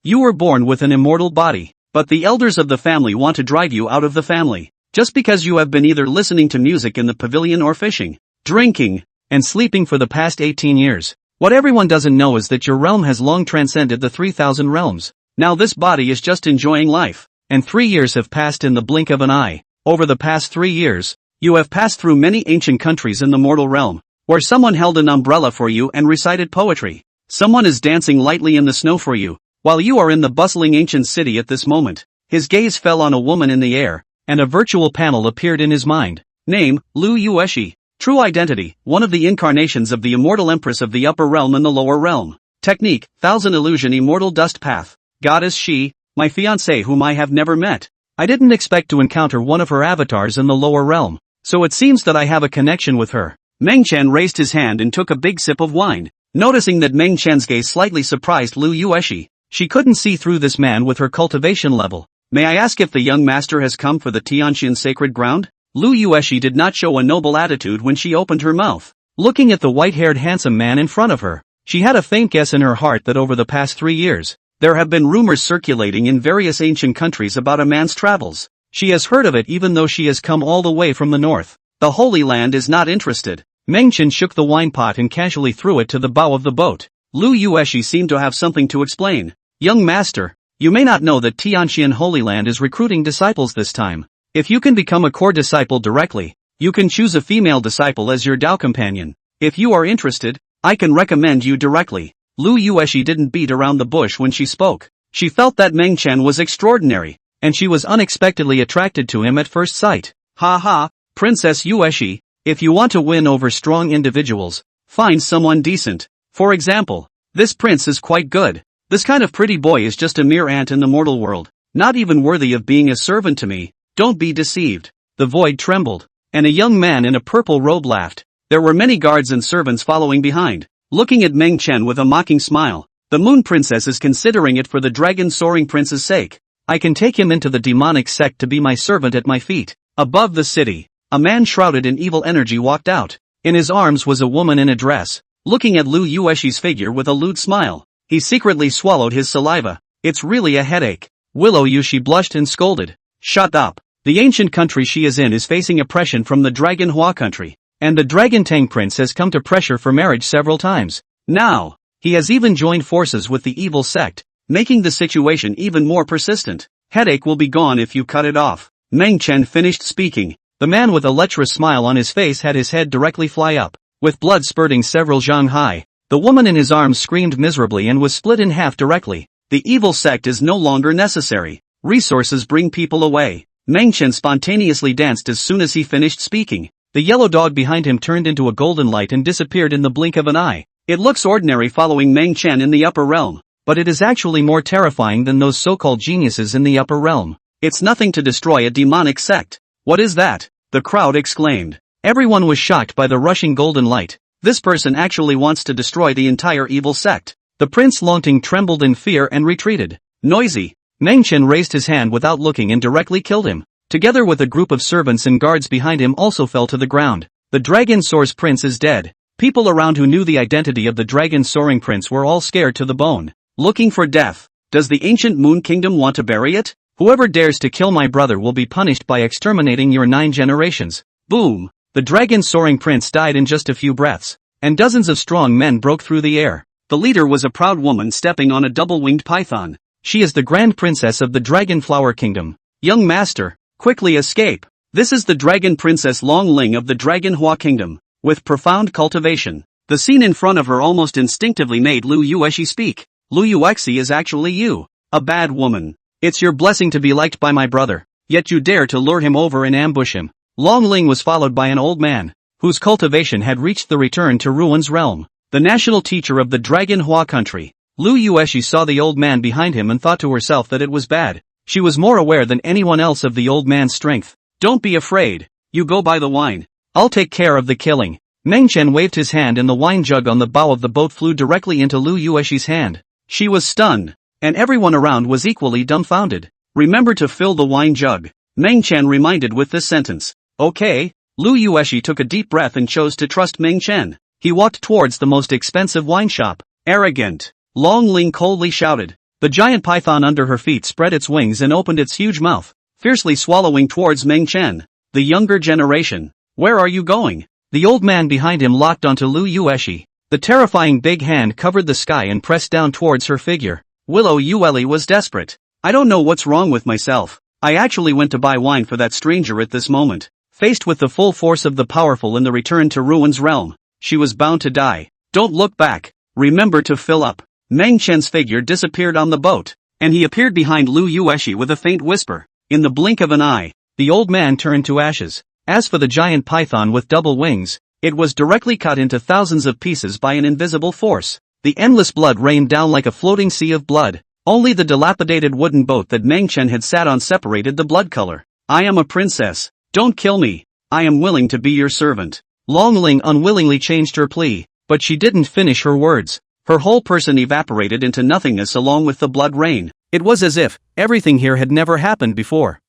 You were born with an immortal body, but the elders of the family want to drive you out of the family, just because you have been either listening to music in the pavilion or fishing, drinking, and sleeping for the past 18 years. What everyone doesn't know is that your realm has long transcended the 3,000 realms. Now this body is just enjoying life, and 3 years have passed in the blink of an eye. Over the past 3 years, you have passed through many ancient countries in the mortal realm, where someone held an umbrella for you and recited poetry. Someone is dancing lightly in the snow for you, while you are in the bustling ancient city at this moment. His gaze fell on a woman in the air, and a virtual panel appeared in his mind. Name, Lu Yueshi. True identity, one of the incarnations of the immortal empress of the upper realm and the lower realm. Technique, thousand illusion immortal dust path. Goddess she, my fiancée whom I have never met. I didn't expect to encounter one of her avatars in the lower realm, so it seems that I have a connection with her. Meng Chen raised his hand and took a big sip of wine. Noticing that Meng Chen's gaze slightly surprised Lu Yueshi, she couldn't see through this man with her cultivation level. May I ask if the young master has come for the Tianxian sacred ground? Lu Yueshi did not show a noble attitude when she opened her mouth. Looking at the white-haired handsome man in front of her, she had a faint guess in her heart that over the past 3 years, there have been rumors circulating in various ancient countries about a man's travels. She has heard of it even though she has come all the way from the north. The Holy Land is not interested. Meng Chen shook the wine pot and casually threw it to the bow of the boat. Lu Yueshi seemed to have something to explain. Young master, you may not know that Tianxian Holy Land is recruiting disciples this time. If you can become a core disciple directly, you can choose a female disciple as your Dao companion. If you are interested, I can recommend you directly. Lu Yueshi didn't beat around the bush when she spoke. She felt that Meng Chen was extraordinary, and she was unexpectedly attracted to him at first sight. Ha ha, Princess Yueshi, if you want to win over strong individuals, find someone decent. For example, this prince is quite good. This kind of pretty boy is just a mere ant in the mortal world, not even worthy of being a servant to me. Don't be deceived. The void trembled, and a young man in a purple robe laughed. There were many guards and servants following behind, looking at Meng Chen with a mocking smile. The Moon Princess is considering it for the dragon soaring prince's sake. I can take him into the demonic sect to be my servant at my feet. Above the city, a man shrouded in evil energy walked out. In his arms was a woman in a dress, looking at Lu Yueshi's figure with a lewd smile. He secretly swallowed his saliva. It's really a headache. Willow Yueshi blushed and scolded. Shut up. The ancient country she is in is facing oppression from the Dragon Hua country, and the Dragon Tang Prince has come to pressure for marriage several times. Now, he has even joined forces with the evil sect, making the situation even more persistent. Headache will be gone if you cut it off. Meng Chen finished speaking. The man with a lecherous smile on his face had his head directly fly up, with blood spurting several zhang high. The woman in his arms screamed miserably and was split in half directly. The evil sect is no longer necessary. Resources bring people away. Meng Chen spontaneously danced as soon as he finished speaking. The yellow dog behind him turned into a golden light and disappeared in the blink of an eye. It looks ordinary following Meng Chen in the upper realm, but it is actually more terrifying than those so-called geniuses in the upper realm. It's nothing to destroy a demonic sect. What is that? The crowd exclaimed. Everyone was shocked by the rushing golden light. This person actually wants to destroy the entire evil sect. The Prince Longting trembled in fear and retreated. Noisy. Meng Chen raised his hand without looking and directly killed him. Together with a group of servants and guards behind him also fell to the ground. The Dragon Soar's Prince is dead. People around who knew the identity of the Dragon Soaring Prince were all scared to the bone. Looking for death. Does the ancient Moon Kingdom want to bury it? Whoever dares to kill my brother will be punished by exterminating your 9 generations. Boom. The Dragon Soaring Prince died in just a few breaths, and dozens of strong men broke through the air. The leader was a proud woman stepping on a double-winged python. She is the Grand Princess of the Dragon Flower Kingdom. Young master, quickly escape. This is the Dragon Princess Long Ling of the Dragon Hua Kingdom. With profound cultivation, the scene in front of her almost instinctively made Lu Yueshi speak. Lu Yuexi is actually you, a bad woman. It's your blessing to be liked by my brother, yet you dare to lure him over and ambush him. Long Ling was followed by an old man, whose cultivation had reached the return to Ruin's realm. The national teacher of the Dragon Hua country. Lu Yueshi saw the old man behind him and thought to herself that it was bad. She was more aware than anyone else of the old man's strength. Don't be afraid. You go buy the wine. I'll take care of the killing. Meng Chen waved his hand and the wine jug on the bow of the boat flew directly into Lu Yueshi's hand. She was stunned, and everyone around was equally dumbfounded. Remember to fill the wine jug. Meng Chen reminded with this sentence. Okay. Lu Yueshi took a deep breath and chose to trust Meng Chen. He walked towards the most expensive wine shop. Arrogant. Long Ling coldly shouted. The giant python under her feet spread its wings and opened its huge mouth, fiercely swallowing towards Meng Chen, the younger generation. Where are you going? The old man behind him locked onto Lu Yueshi. The terrifying big hand covered the sky and pressed down towards her figure. Willow Yueli was desperate. I don't know what's wrong with myself. I actually went to buy wine for that stranger at this moment. Faced with the full force of the powerful in the return to Ruin's realm, she was bound to die. Don't look back. Remember to fill up. Meng Chen's figure disappeared on the boat, and he appeared behind Lu Yueshi with a faint whisper. In the blink of an eye, the old man turned to ashes. As for the giant python with double wings, it was directly cut into thousands of pieces by an invisible force. The endless blood rained down like a floating sea of blood. Only the dilapidated wooden boat that Meng Chen had sat on separated the blood color. I am a princess. Don't kill me. I am willing to be your servant. Long Ling unwillingly changed her plea, but she didn't finish her words. Her whole person evaporated into nothingness along with the blood rain. It was as if everything here had never happened before.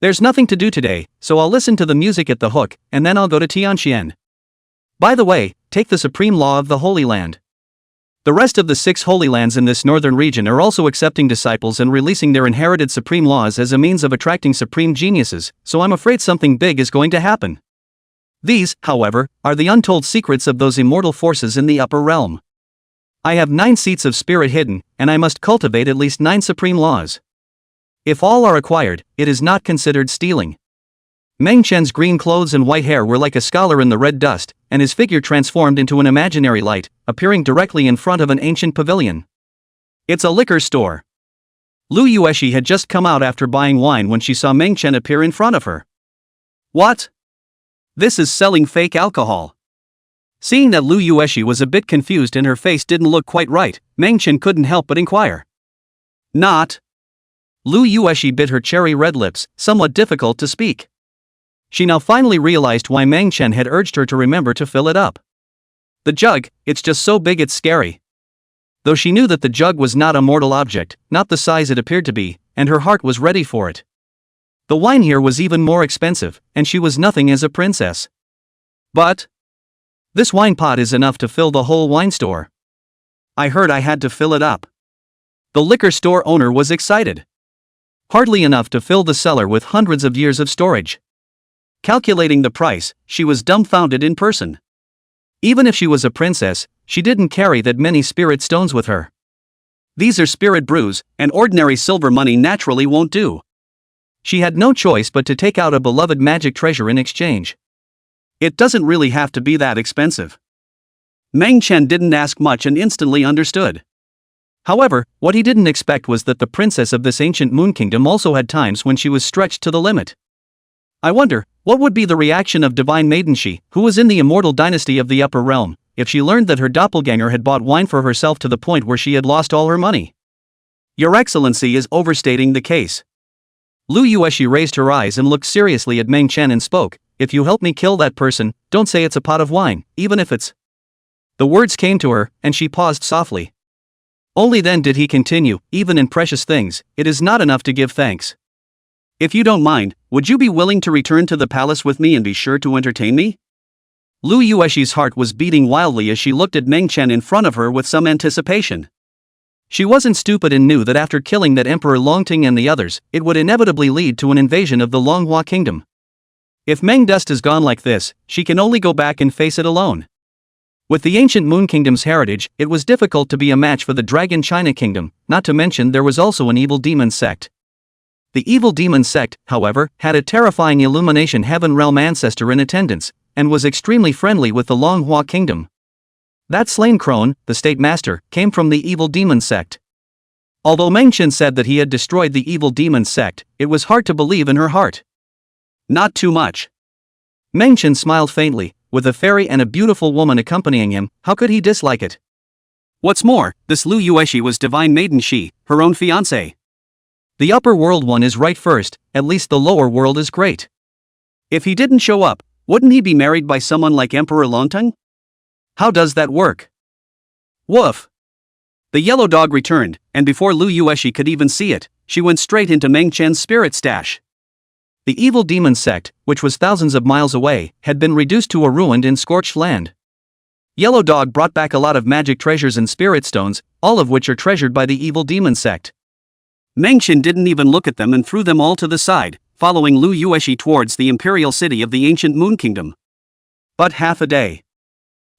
There's nothing to do today, so I'll listen to the music at the hook, and then I'll go to Tianxian. By the way, take the supreme law of the Holy Land. The rest of the 6 Holy Lands in this northern region are also accepting disciples and releasing their inherited supreme laws as a means of attracting supreme geniuses, so I'm afraid something big is going to happen. These, however, are the untold secrets of those immortal forces in the upper realm. I have 9 seats of spirit hidden, and I must cultivate at least 9 supreme laws. If all are acquired, it is not considered stealing. Meng Chen's green clothes and white hair were like a scholar in the red dust, and his figure transformed into an imaginary light, appearing directly in front of an ancient pavilion. It's a liquor store. Lu Yueshi had just come out after buying wine when she saw Meng Chen appear in front of her. What? This is selling fake alcohol. Seeing that Lu Yueshi was a bit confused and her face didn't look quite right, Meng Chen couldn't help but inquire. Not. Lu Yueshi bit her cherry red lips, somewhat difficult to speak. She now finally realized why Meng Chen had urged her to remember to fill it up. The jug, it's just so big it's scary. Though she knew that the jug was not a mortal object, not the size it appeared to be, and her heart was ready for it. The wine here was even more expensive, and she was nothing as a princess. But this wine pot is enough to fill the whole wine store. I heard I had to fill it up. The liquor store owner was excited. Hardly enough to fill the cellar with hundreds of years of storage. Calculating the price, she was dumbfounded in person. Even if she was a princess, she didn't carry that many spirit stones with her. These are spirit brews, and ordinary silver money naturally won't do. She had no choice but to take out a beloved magic treasure in exchange. It doesn't really have to be that expensive. Meng Chen didn't ask much and instantly understood. However, what he didn't expect was that the princess of this ancient moon kingdom also had times when she was stretched to the limit. I wonder, what would be the reaction of Divine Maiden She, who was in the immortal dynasty of the upper realm, if she learned that her doppelganger had bought wine for herself to the point where she had lost all her money? Your Excellency is overstating the case. Lu Yueshi raised her eyes and looked seriously at Meng Chen and spoke, if you help me kill that person, don't say it's a pot of wine, even if it's... The words came to her, and she paused softly. Only then did he continue, even in precious things, it is not enough to give thanks. If you don't mind, would you be willing to return to the palace with me and be sure to entertain me? Lu Yueshi's heart was beating wildly as she looked at Meng Chen in front of her with some anticipation. She wasn't stupid and knew that after killing that Emperor Longting and the others, it would inevitably lead to an invasion of the Longhua kingdom. If Meng Dust is gone like this, she can only go back and face it alone. With the ancient Moon Kingdom's heritage, it was difficult to be a match for the Dragon China Kingdom, not to mention there was also an evil demon sect. The evil demon sect, however, had a terrifying Illumination Heaven Realm ancestor in attendance, and was extremely friendly with the Longhua Kingdom. That slain crone, the State Master, came from the evil demon sect. Although Meng Chen said that he had destroyed the evil demon sect, it was hard to believe in her heart. Not too much. Meng Chen smiled faintly, with a fairy and a beautiful woman accompanying him, how could he dislike it? What's more, this Lu Yueshi was Divine Maiden She, her own fiancé. The upper world one is right first, at least the lower world is great. If he didn't show up, wouldn't he be married by someone like Emperor Longteng? How does that work? Woof! The yellow dog returned, and before Lu Yueshi could even see it, she went straight into Meng Chen's spirit stash. The evil demon sect, which was thousands of miles away, had been reduced to a ruined and scorched land. Yellow Dog brought back a lot of magic treasures and spirit stones, all of which are treasured by the evil demon sect. Mengchen didn't even look at them and threw them all to the side, following Lu Yueshi towards the imperial city of the ancient Moon Kingdom. But half a day.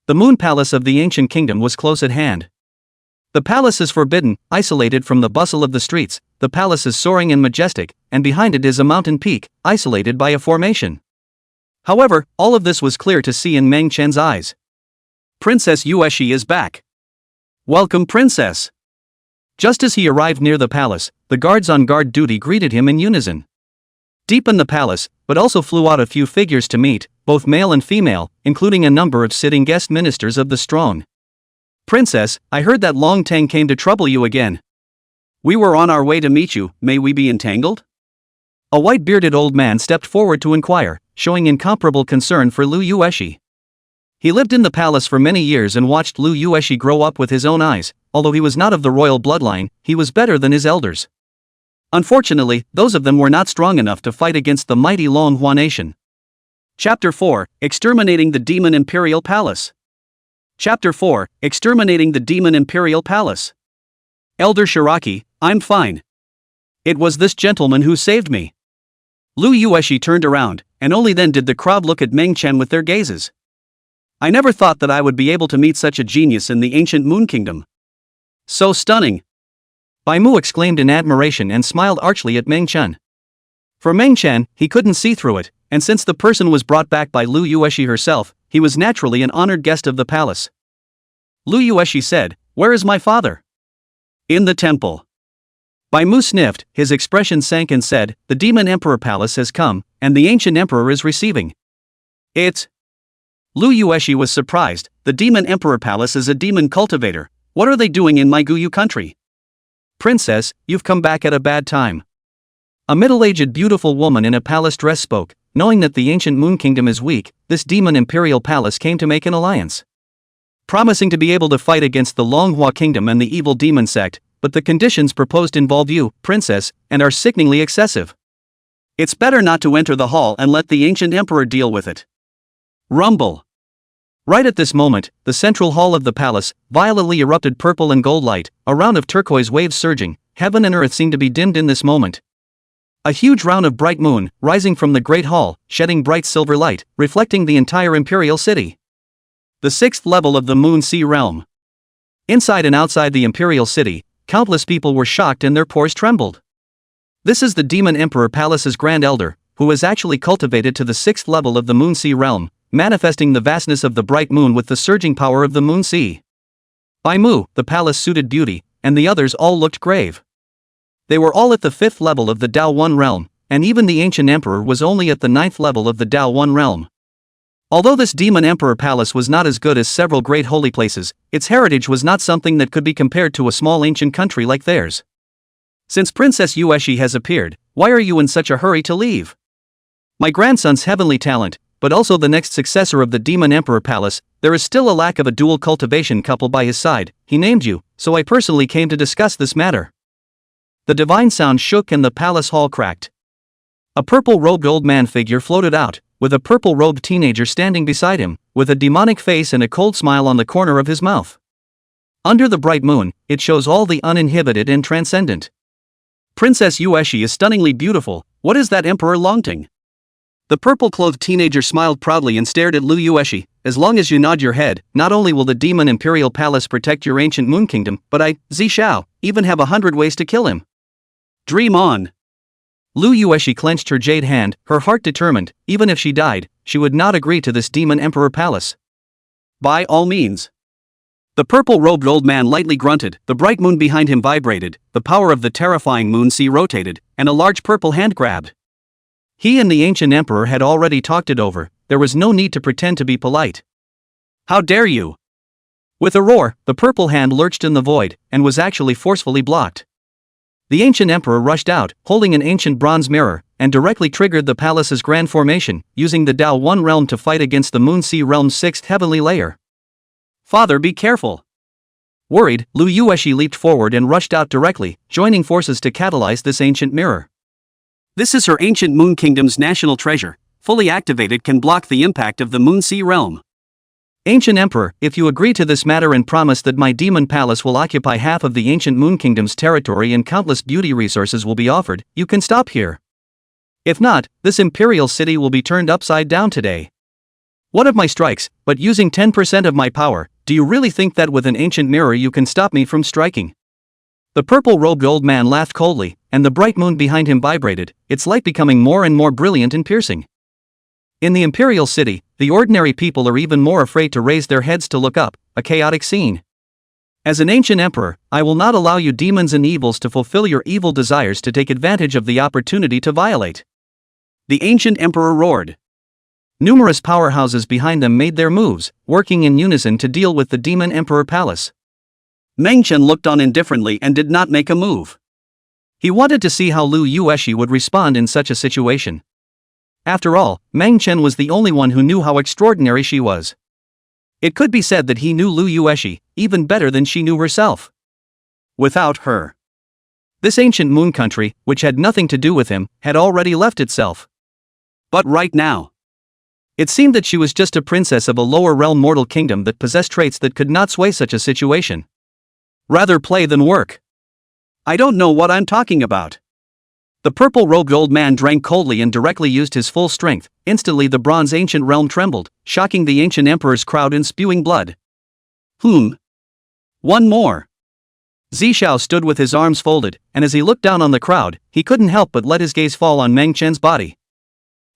The Moon Palace of the ancient kingdom was close at hand. The palace is forbidden, isolated from the bustle of the streets. The palace is soaring and majestic, and behind it is a mountain peak, isolated by a formation. However, all of this was clear to see in Meng Chen's eyes. Princess Yueshi is back. Welcome, Princess. Just as he arrived near the palace, the guards on guard duty greeted him in unison. Deep in the palace, but also flew out a few figures to meet, both male and female, including a number of sitting guest ministers of the throne. Princess, I heard that Long Teng came to trouble you again. We were on our way to meet you, may we be entangled? A white-bearded old man stepped forward to inquire, showing incomparable concern for Lu Yueshi. He lived in the palace for many years and watched Lu Yueshi grow up with his own eyes. Although he was not of the royal bloodline, he was better than his elders. Unfortunately, those of them were not strong enough to fight against the mighty Longhua nation. Chapter 4, Exterminating the Demon Imperial Palace. Chapter 4, Exterminating the Demon Imperial Palace. Elder Shiraki, I'm fine. It was this gentleman who saved me. Lu Yueshi turned around, and only then did the crowd look at Meng Chen with their gazes. I never thought that I would be able to meet such a genius in the ancient Moon Kingdom. So stunning! Bai Mu exclaimed in admiration and smiled archly at Meng Chen. For Meng Chen, he couldn't see through it, and since the person was brought back by Lu Yueshi herself, he was naturally an honored guest of the palace. Lu Yueshi said, "Where is my father?" "In the temple." Bai Mu sniffed, his expression sank and said, "The Demon Emperor Palace has come, and the ancient emperor is receiving it." Lu Yueshi was surprised. The Demon Emperor Palace is a demon cultivator. What are they doing in my Guyu country? Princess, you've come back at a bad time. A middle-aged beautiful woman in a palace dress spoke. Knowing that the ancient Moon Kingdom is weak, this demon imperial palace came to make an alliance, promising to be able to fight against the Longhua Kingdom and the evil demon sect, but the conditions proposed involve you, Princess, and are sickeningly excessive. It's better not to enter the hall and let the ancient emperor deal with it. Rumble. Right at this moment, the central hall of the palace violently erupted purple and gold light, a round of turquoise waves surging. Heaven and earth seemed to be dimmed in this moment. A huge round of bright moon, rising from the great hall, shedding bright silver light, reflecting the entire imperial city. The sixth level of the Moon Sea realm. Inside and outside the imperial city, countless people were shocked and their pores trembled. This is the Demon Emperor Palace's Grand Elder, who was actually cultivated to the sixth level of the Moon Sea realm, manifesting the vastness of the bright moon with the surging power of the Moon Sea. Bai Mu, the palace-suited beauty, and the others all looked grave. They were all at the fifth level of the Dao One realm, and even the ancient emperor was only at the ninth level of the Dao One realm. Although this Demon Emperor Palace was not as good as several great holy places, its heritage was not something that could be compared to a small ancient country like theirs. Since Princess Yueshi has appeared, why are you in such a hurry to leave? My grandson's heavenly talent, but also the next successor of the Demon Emperor Palace, there is still a lack of a dual cultivation couple by his side. He named you, so I personally came to discuss this matter. The divine sound shook and the palace hall cracked. A purple-robed old man figure floated out, with a purple-robed teenager standing beside him, with a demonic face and a cold smile on the corner of his mouth. Under the bright moon, it shows all the uninhibited and transcendent. Princess Yueshi is stunningly beautiful. What is that Emperor Longting? The purple-clothed teenager smiled proudly and stared at Lu Yueshi. As long as you nod your head, not only will the Demon Imperial Palace protect your ancient Moon Kingdom, but I, Zishao, even have 100 ways to kill him. Dream on. Lu Yueshi clenched her jade hand, her heart determined. Even if she died, she would not agree to this Demon Emperor Palace. By all means. The purple-robed old man lightly grunted, the bright moon behind him vibrated, the power of the terrifying moon sea rotated, and a large purple hand grabbed. He and the ancient emperor had already talked it over. There was no need to pretend to be polite. How dare you? With a roar, the purple hand lurched in the void, and was actually forcefully blocked. The ancient emperor rushed out, holding an ancient bronze mirror, and directly triggered the palace's grand formation, using the Dao One realm to fight against the Moon Sea realm's sixth heavenly layer. Father, be careful. Worried, Lu Yueshi leaped forward and rushed out directly, joining forces to catalyze this ancient mirror. This is her ancient Moon Kingdom's national treasure. Fully activated, can block the impact of the Moon Sea realm. Ancient Emperor, if you agree to this matter and promise that my demon palace will occupy half of the ancient Moon Kingdom's territory and countless beauty resources will be offered, you can stop here. If not, this imperial city will be turned upside down today. What of my strikes, but using 10% of my power, do you really think that with an ancient mirror you can stop me from striking? The purple-robed old man laughed coldly, and the bright moon behind him vibrated, its light becoming more and more brilliant and piercing. In the imperial city, the ordinary people are even more afraid to raise their heads to look up, a chaotic scene. As an ancient emperor, I will not allow you demons and evils to fulfill your evil desires to take advantage of the opportunity to violate. The ancient emperor roared. Numerous powerhouses behind them made their moves, working in unison to deal with the demon emperor palace. Meng Chen looked on indifferently and did not make a move. He wanted to see how Lu Yueshi would respond in such a situation. After all, Meng Chen was the only one who knew how extraordinary she was. It could be said that he knew Lu Yueshi even better than she knew herself. Without her, this ancient moon country, which had nothing to do with him, had already left itself. But right now, it seemed that she was just a princess of a lower realm mortal kingdom that possessed traits that could not sway such a situation. Rather play than work. I don't know what I'm talking about. The purple-robed old man drank coldly and directly used his full strength. Instantly the bronze ancient realm trembled, shocking the ancient emperor's crowd and spewing blood. One more. Zishao stood with his arms folded, and as he looked down on the crowd, he couldn't help but let his gaze fall on Meng Chen's body.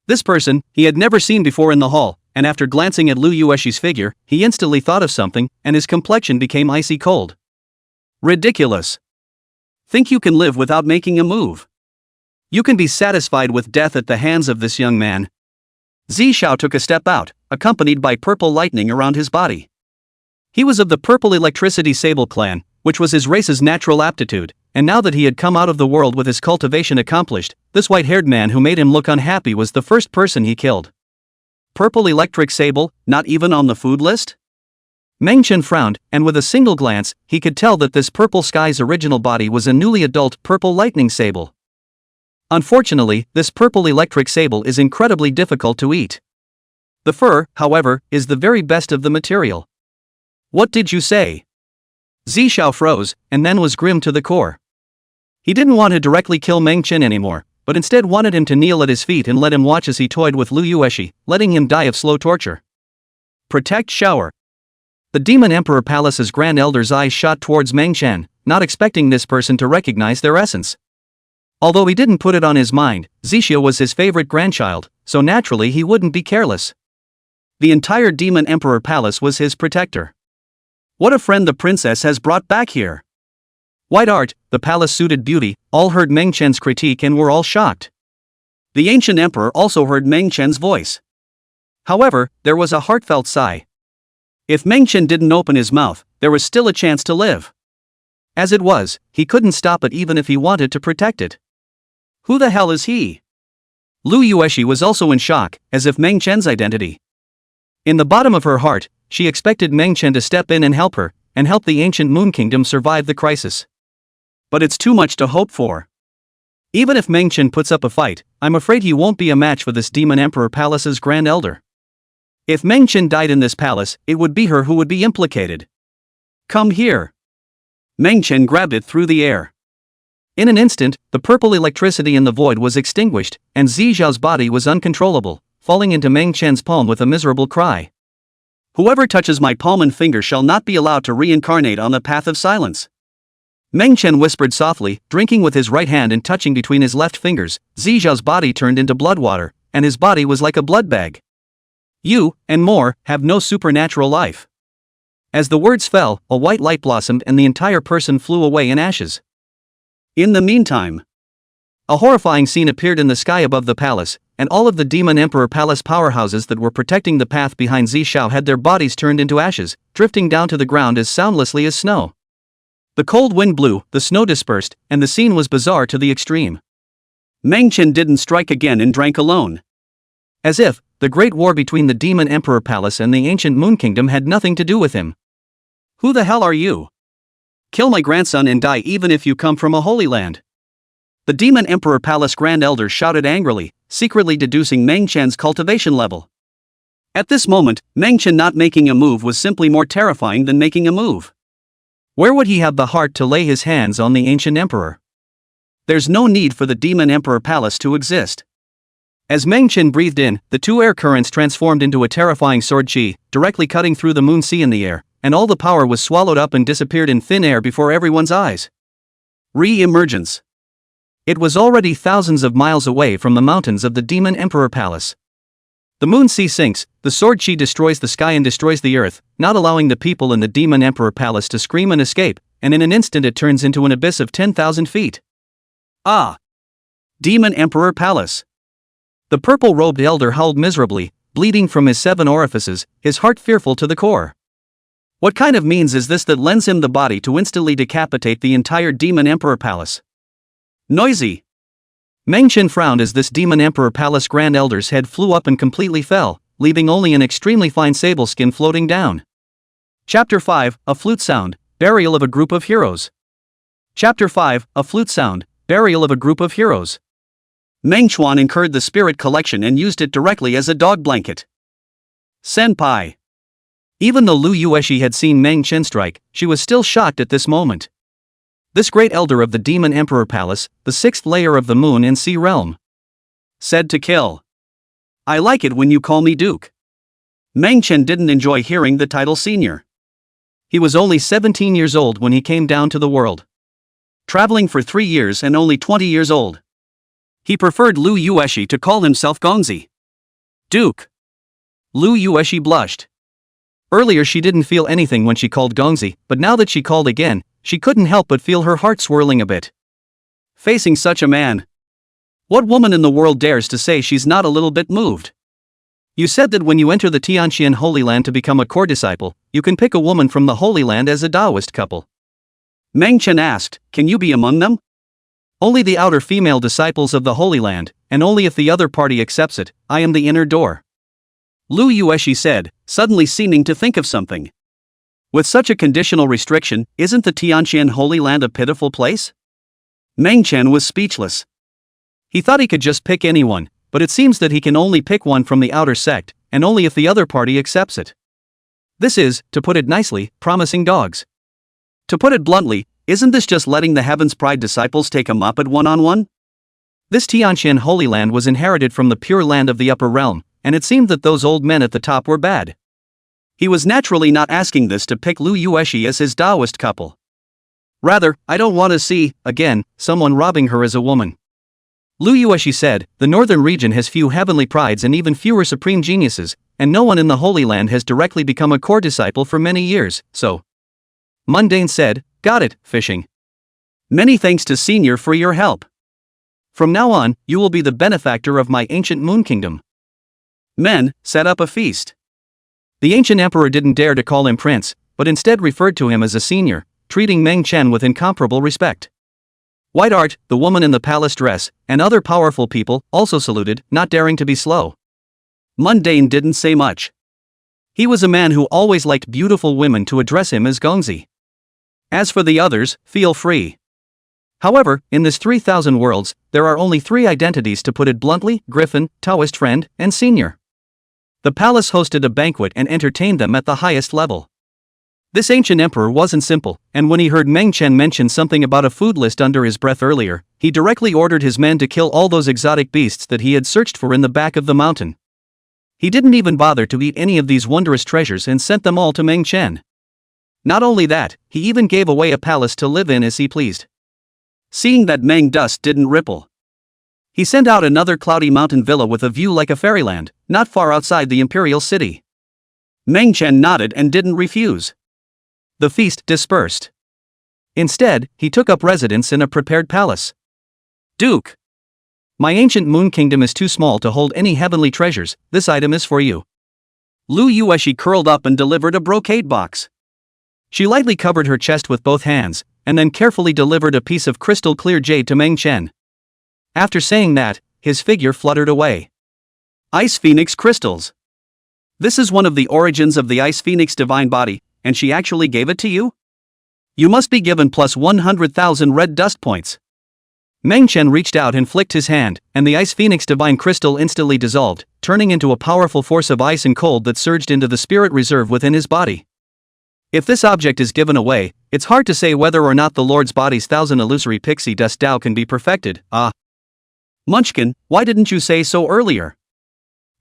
This person, he had never seen before in the hall, and after glancing at Lu Yueshi's figure, he instantly thought of something, and his complexion became icy cold. Ridiculous. Think you can live without making a move? You can be satisfied with death at the hands of this young man. Zishao took a step out, accompanied by purple lightning around his body. He was of the purple electricity sable clan, which was his race's natural aptitude, and now that he had come out of the world with his cultivation accomplished, this white-haired man who made him look unhappy was the first person he killed. Purple electric sable, not even on the food list? Meng Chen frowned, and with a single glance, he could tell that this purple sky's original body was a newly adult purple lightning sable. Unfortunately, this purple electric sable is incredibly difficult to eat. The fur, however, is the very best of the material. What did you say? Zishao froze, and then was grim to the core. He didn't want to directly kill Meng Chen anymore, but instead wanted him to kneel at his feet and let him watch as he toyed with Lu Yueshi, letting him die of slow torture. Protect shower. The Demon Emperor Palace's Grand Elder's eyes shot towards Meng Chen, not expecting this person to recognize their essence. Although he didn't put it on his mind, Zishao was his favorite grandchild, so naturally he wouldn't be careless. The entire Demon Emperor Palace was his protector. What a friend the princess has brought back here. White Art, the palace-suited beauty, all heard Meng Chen's critique and were all shocked. The ancient emperor also heard Meng Chen's voice. However, there was a heartfelt sigh. If Meng Chen didn't open his mouth, there was still a chance to live. As it was, he couldn't stop it even if he wanted to protect it. Who the hell is he? Lu Yueshi was also in shock, as if Meng Chen's identity. In the bottom of her heart, she expected Meng Chen to step in and help her, and help the ancient Moon Kingdom survive the crisis. But it's too much to hope for. Even if Meng Chen puts up a fight, I'm afraid he won't be a match for this Demon Emperor Palace's Grand Elder. If Meng Chen died in this palace, it would be her who would be implicated. Come here. Meng Chen grabbed it through the air. In an instant, the purple electricity in the void was extinguished, and Zishao's body was uncontrollable, falling into Meng Chen's palm with a miserable cry. Whoever touches my palm and finger shall not be allowed to reincarnate on the path of silence. Meng Chen whispered softly, drinking with his right hand and touching between his left fingers. Zishao's body turned into blood water, and his body was like a blood bag. You, and more, have no supernatural life. As the words fell, a white light blossomed and the entire person flew away in ashes. In the meantime, a horrifying scene appeared in the sky above the palace, and all of the Demon Emperor Palace powerhouses that were protecting the path behind Zishao had their bodies turned into ashes, drifting down to the ground as soundlessly as snow. The cold wind blew, the snow dispersed, and the scene was bizarre to the extreme. Meng Chen didn't strike again and drank alone. As if, the great war between the Demon Emperor Palace and the ancient Moon Kingdom had nothing to do with him. Who the hell are you? Kill my grandson and die even if you come from a holy land. The Demon Emperor Palace Grand Elder shouted angrily, secretly deducing Meng Chen's cultivation level. At this moment, Meng Chen not making a move was simply more terrifying than making a move. Where would he have the heart to lay his hands on the ancient emperor? There's no need for the demon emperor palace to exist. As Meng Chen breathed in, the two air currents transformed into a terrifying sword chi, directly cutting through the moon sea in the air, and all the power was swallowed up and disappeared in thin air before everyone's eyes. Re-emergence. It was already thousands of miles away from the mountains of the demon emperor palace. The moon sea sinks, the sword chi destroys the sky and destroys the earth, not allowing the people in the demon emperor palace to scream and escape, and in an instant it turns into an abyss of 10,000 feet. Ah! Demon Emperor Palace. The purple-robed elder howled miserably, bleeding from his 7 orifices, his heart fearful to the core. What kind of means is this that lends him the body to instantly decapitate the entire demon emperor palace? Noisy. Meng Chen frowned as this demon emperor palace grand elder's head flew up and completely fell, leaving only an extremely fine sable skin floating down. Chapter 5, A Flute Sound, Burial of a Group of Heroes. Chapter 5, A Flute Sound, Burial of a Group of Heroes. Meng Chuan incurred the spirit collection and used it directly as a dog blanket. Senpai. Even though Lu Yueshi had seen Meng Chen strike, she was still shocked at this moment. This great elder of the Demon Emperor Palace, the 6th layer of the Moon and Sea Realm. Said to kill. I like it when you call me Duke. Meng Chen didn't enjoy hearing the title senior. He was only 17 years old when he came down to the world. Traveling for 3 years and only 20 years old. He preferred Lu Yueshi to call himself Gongzi. Duke. Lu Yueshi blushed. Earlier she didn't feel anything when she called Gongzi, but now that she called again, she couldn't help but feel her heart swirling a bit. Facing such a man. What woman in the world dares to say she's not a little bit moved? You said that when you enter the Tianqian Holy Land to become a core disciple, you can pick a woman from the Holy Land as a Taoist couple. Meng Chen asked, can you be among them? Only the outer female disciples of the Holy Land, and only if the other party accepts it. I am the inner door. Lu Yueshi said, suddenly seeming to think of something. With such a conditional restriction, isn't the Tianqian Holy Land a pitiful place? Meng Chen was speechless. He thought he could just pick anyone, but it seems that he can only pick one from the outer sect, and only if the other party accepts it. This is, to put it nicely, promising dogs. To put it bluntly, isn't this just letting the Heaven's Pride disciples take him up at one-on-one? This Tianqian Holy Land was inherited from the pure land of the upper realm, and it seemed that those old men at the top were bad. He was naturally not asking this to pick Lu Yueshi as his Taoist couple. Rather, I don't want to see, again, someone robbing her as a woman. Lu Yueshi said, the northern region has few heavenly prides and even fewer supreme geniuses, and no one in the Holy Land has directly become a core disciple for many years, so. Mundane said, got it, fishing. Many thanks to Senior for your help. From now on, you will be the benefactor of my ancient moon kingdom. Men, set up a feast. The ancient emperor didn't dare to call him prince, but instead referred to him as a senior, treating Meng Chen with incomparable respect. White Art, the woman in the palace dress, and other powerful people also saluted, not daring to be slow. Mundane didn't say much. He was a man who always liked beautiful women to address him as Gongzi. As for the others, feel free. However, in this 3,000 worlds, there are only 3 identities to put it bluntly: Griffin, Taoist friend, and senior. The palace hosted a banquet and entertained them at the highest level. This ancient emperor wasn't simple, and when he heard Meng Chen mention something about a food list under his breath earlier, he directly ordered his men to kill all those exotic beasts that he had searched for in the back of the mountain. He didn't even bother to eat any of these wondrous treasures and sent them all to Meng Chen. Not only that, he even gave away a palace to live in as he pleased. Seeing that Meng dust didn't ripple, he sent out another cloudy mountain villa with a view like a fairyland, not far outside the imperial city. Meng Chen nodded and didn't refuse. The feast dispersed. Instead, he took up residence in a prepared palace. Duke. My ancient moon kingdom is too small to hold any heavenly treasures, this item is for you. Lu Yueshi curled up and delivered a brocade box. She lightly covered her chest with both hands, and then carefully delivered a piece of crystal clear jade to Meng Chen. After saying that, his figure fluttered away. Ice Phoenix crystals. This is one of the origins of the Ice Phoenix divine body, and she actually gave it to you? You must be given plus 100,000 red dust points. Meng Chen reached out and flicked his hand, and the Ice Phoenix Divine Crystal instantly dissolved, turning into a powerful force of ice and cold that surged into the spirit reserve within his body. If this object is given away, it's hard to say whether or not the Lord's body's 1,000 illusory pixie dust Tao can be perfected. Munchkin, why didn't you say so earlier?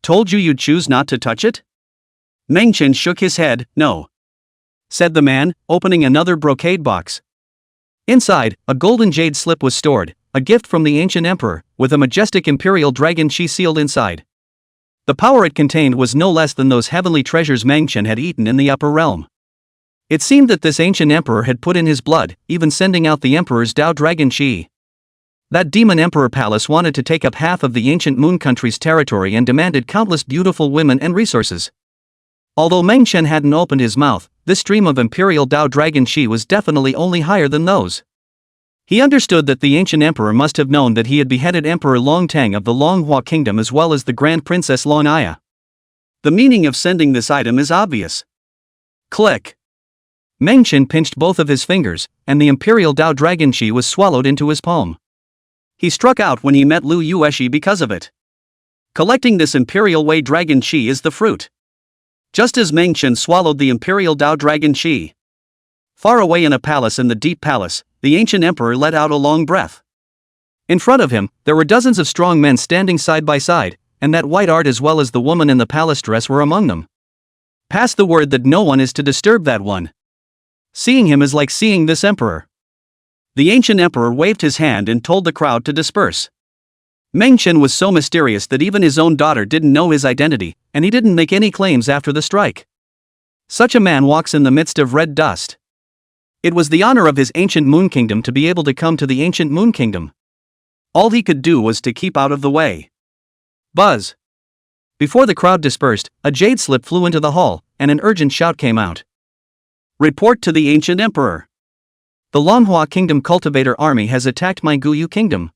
Told you you'd choose not to touch it? Meng Chen shook his head. No, said the man, opening another brocade box. Inside, a golden jade slip was stored, a gift from the ancient emperor, with a majestic imperial dragon chi sealed inside. The power it contained was no less than those heavenly treasures Meng Chen had eaten in the upper realm. It seemed that this ancient emperor had put in his blood, even sending out the emperor's Dao dragon chi. That demon emperor palace wanted to take up half of the ancient moon country's territory and demanded countless beautiful women and resources. Although Meng Chen hadn't opened his mouth, this stream of imperial Dao dragon chi was definitely only higher than those. He understood that the ancient emperor must have known that he had beheaded Emperor Long Tang of the Manhwa kingdom as well as the Grand Princess Long Aya. The meaning of sending this item is obvious. Click. Meng Chen pinched both of his fingers, and the imperial Dao dragon chi was swallowed into his palm. He struck out when he met Lu Yueshi because of it. Collecting this imperial Wei dragon chi is the fruit. Just as Meng Chen swallowed the imperial Dao dragon chi. Far away in a palace in the deep palace, the ancient emperor let out a long breath. In front of him, there were dozens of strong men standing side by side, and that white art as well as the woman in the palace dress were among them. Pass the word that no one is to disturb that one. Seeing him is like seeing this emperor. The ancient emperor waved his hand and told the crowd to disperse. Meng Chen was so mysterious that even his own daughter didn't know his identity, and he didn't make any claims after the strike. Such a man walks in the midst of red dust. It was the honor of his ancient moon kingdom to be able to come to the ancient moon kingdom. All he could do was to keep out of the way. Buzz. Before the crowd dispersed, a jade slip flew into the hall, and an urgent shout came out. Report to the ancient emperor. The Manhwa kingdom cultivator army has attacked my Guyu kingdom.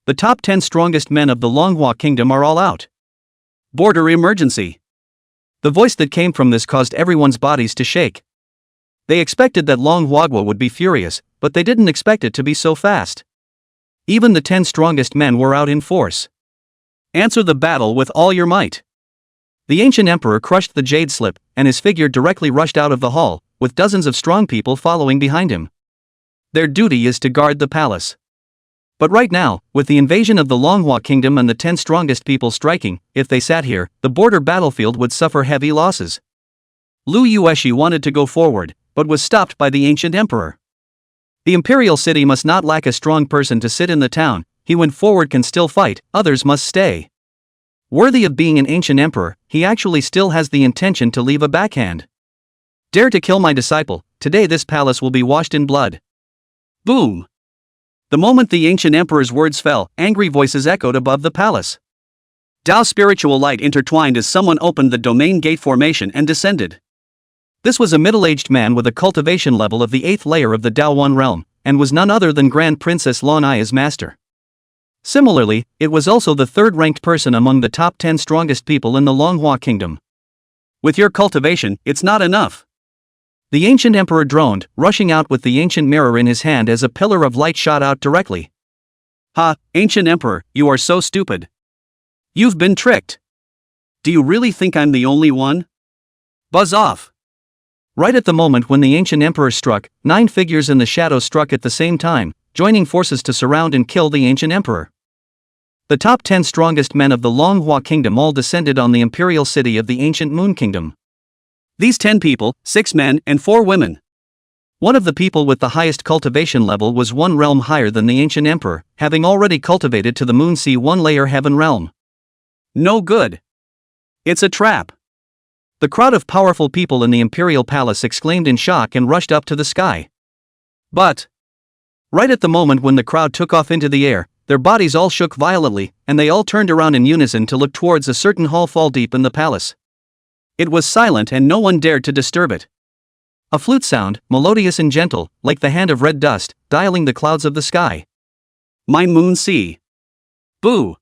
The top 10 strongest men of the Manhwa kingdom are all out. Border emergency. The voice that came from this caused everyone's bodies to shake. They expected that Long Wagwa would be furious, but they didn't expect it to be so fast. Even the 10 strongest men were out in force. Answer the battle with all your might. The ancient emperor crushed the jade slip, and his figure directly rushed out of the hall, with dozens of strong people following behind him. Their duty is to guard the palace. But right now, with the invasion of the Manhwa kingdom and the 10 strongest people striking, if they sat here, the border battlefield would suffer heavy losses. Lu Yueshi wanted to go forward, but was stopped by the ancient emperor. The imperial city must not lack a strong person to sit in the town. He went forward can still fight, others must stay. Worthy of being an ancient emperor, he actually still has the intention to leave a backhand. Dare to kill my disciple, today this palace will be washed in blood. Boom! The moment the ancient emperor's words fell, angry voices echoed above the palace. Dao spiritual light intertwined as someone opened the domain gate formation and descended. This was a middle-aged man with a cultivation level of the 8th layer of the Dao One realm, and was none other than Grand Princess Long Aya's master. Similarly, it was also the 3rd-ranked person among the top 10 strongest people in the Manhwa kingdom. With your cultivation, it's not enough. The ancient emperor droned, rushing out with the ancient mirror in his hand as a pillar of light shot out directly. Ha, ancient emperor, you are so stupid. You've been tricked. Do you really think I'm the only one? Buzz off. Right at the moment when the ancient emperor struck, 9 figures in the shadow struck at the same time, joining forces to surround and kill the ancient emperor. The top 10 strongest men of the Manhwa kingdom all descended on the imperial city of the ancient moon kingdom. These 10 people, 6 men and 4 women. One of the people with the highest cultivation level was 1 realm higher than the ancient emperor, having already cultivated to the moon sea 1 layer heaven realm. No good. It's a trap. The crowd of powerful people in the imperial palace exclaimed in shock and rushed up to the sky. But right at the moment when the crowd took off into the air, their bodies all shook violently, and they all turned around in unison to look towards a certain hall fall deep in the palace. It was silent and no one dared to disturb it. A flute sound, melodious and gentle, like the hand of red dust, dialing the clouds of the sky. My moon sea. Boo!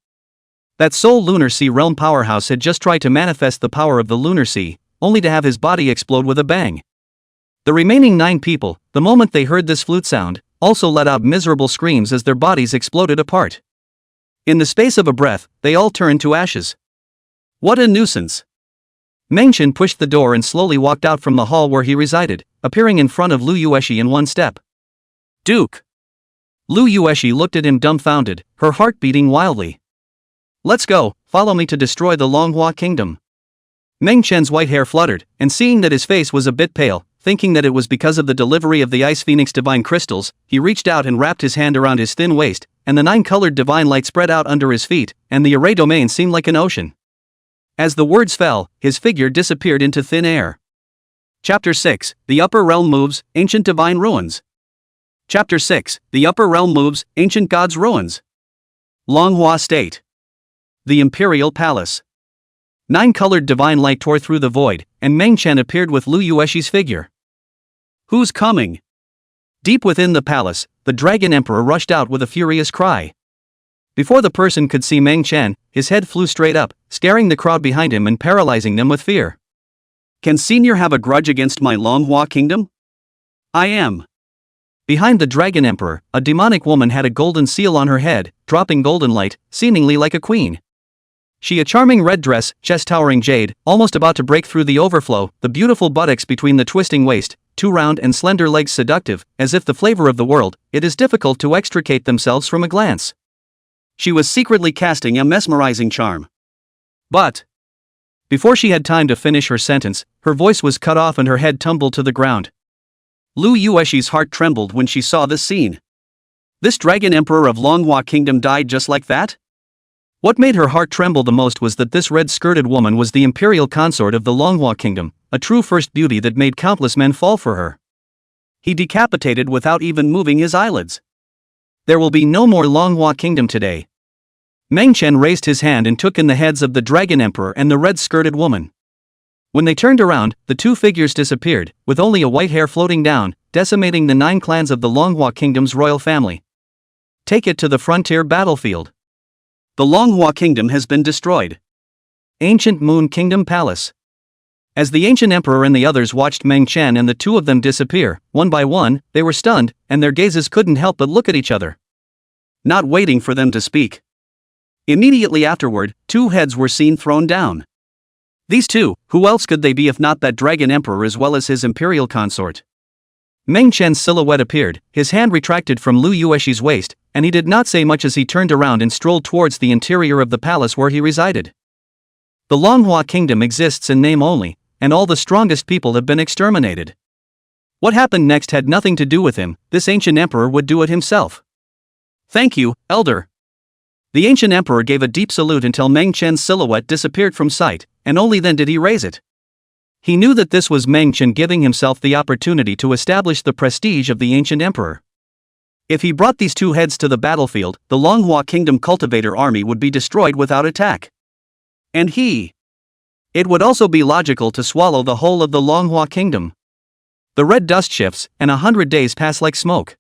That Soul Lunar Sea Realm powerhouse had just tried to manifest the power of the Lunar Sea, only to have his body explode with a bang. The remaining 9 people, the moment they heard this flute sound, also let out miserable screams as their bodies exploded apart. In the space of a breath, they all turned to ashes. What a nuisance! Mengchen pushed the door and slowly walked out from the hall where he resided, appearing in front of Lu Yueshi in one step. Duke! Lu Yueshi looked at him dumbfounded, her heart beating wildly. Let's go, follow me to destroy the Longhua kingdom. Mengchen's white hair fluttered, and seeing that his face was a bit pale, thinking that it was because of the delivery of the Ice Phoenix divine crystals, he reached out and wrapped his hand around his thin waist, and the 9-colored divine light spread out under his feet, and the array domain seemed like an ocean. As the words fell, his figure disappeared into thin air. Chapter 6, The Upper Realm Moves, Ancient Divine Ruins. Chapter 6, The Upper Realm Moves, Ancient Gods Ruins. Longhua State. The Imperial Palace. 9-colored divine light tore through the void, and Mengchen appeared with Lu Yueshi's figure. Who's coming? Deep within the palace, the Dragon Emperor rushed out with a furious cry. Before the person could see Mengchen, his head flew straight up, scaring the crowd behind him and paralyzing them with fear. Can Senior have a grudge against my Longhua kingdom? I am. Behind the Dragon Emperor, a demonic woman had a golden seal on her head, dropping golden light, seemingly like a queen. She a charming red dress, chest-towering jade, almost about to break through the overflow, the beautiful buttocks between the twisting waist, 2 round and slender legs seductive, as if the flavor of the world, it is difficult to extricate themselves from a glance. She was secretly casting a mesmerizing charm. But before she had time to finish her sentence, her voice was cut off and her head tumbled to the ground. Lu Yueshi's heart trembled when she saw this scene. This Dragon Emperor of Longhua Kingdom died just like that? What made her heart tremble the most was that this red-skirted woman was the imperial consort of the Longhua Kingdom, a true first beauty that made countless men fall for her. He decapitated without even moving his eyelids. There will be no more Longhua Kingdom today. Mengchen raised his hand and took in the heads of the Dragon Emperor and the red-skirted woman. When they turned around, the 2 figures disappeared, with only a white hair floating down, decimating the 9 clans of the Longhua Kingdom's royal family. Take it to the frontier battlefield. The Longhua Kingdom has been destroyed. Ancient Moon Kingdom Palace. As the ancient emperor and the others watched Mengchen and the 2 of them disappear, one by one, they were stunned, and their gazes couldn't help but look at each other. Not waiting for them to speak. Immediately afterward, 2 heads were seen thrown down. These 2, who else could they be if not that Dragon Emperor as well as his imperial consort? Mengchen's silhouette appeared, his hand retracted from Lu Yueshi's waist, and he did not say much as he turned around and strolled towards the interior of the palace where he resided. The Longhua Kingdom exists in name only, and all the strongest people have been exterminated. What happened next had nothing to do with him, this ancient emperor would do it himself. Thank you, Elder. The ancient emperor gave a deep salute until Mengchen's silhouette disappeared from sight, and only then did he raise it. He knew that this was Mengchen giving himself the opportunity to establish the prestige of the ancient emperor. If he brought these 2 heads to the battlefield, the Longhua Kingdom cultivator army would be destroyed without attack. And it would also be logical to swallow the whole of the Longhua Kingdom. The red dust shifts, and 100 days pass like smoke.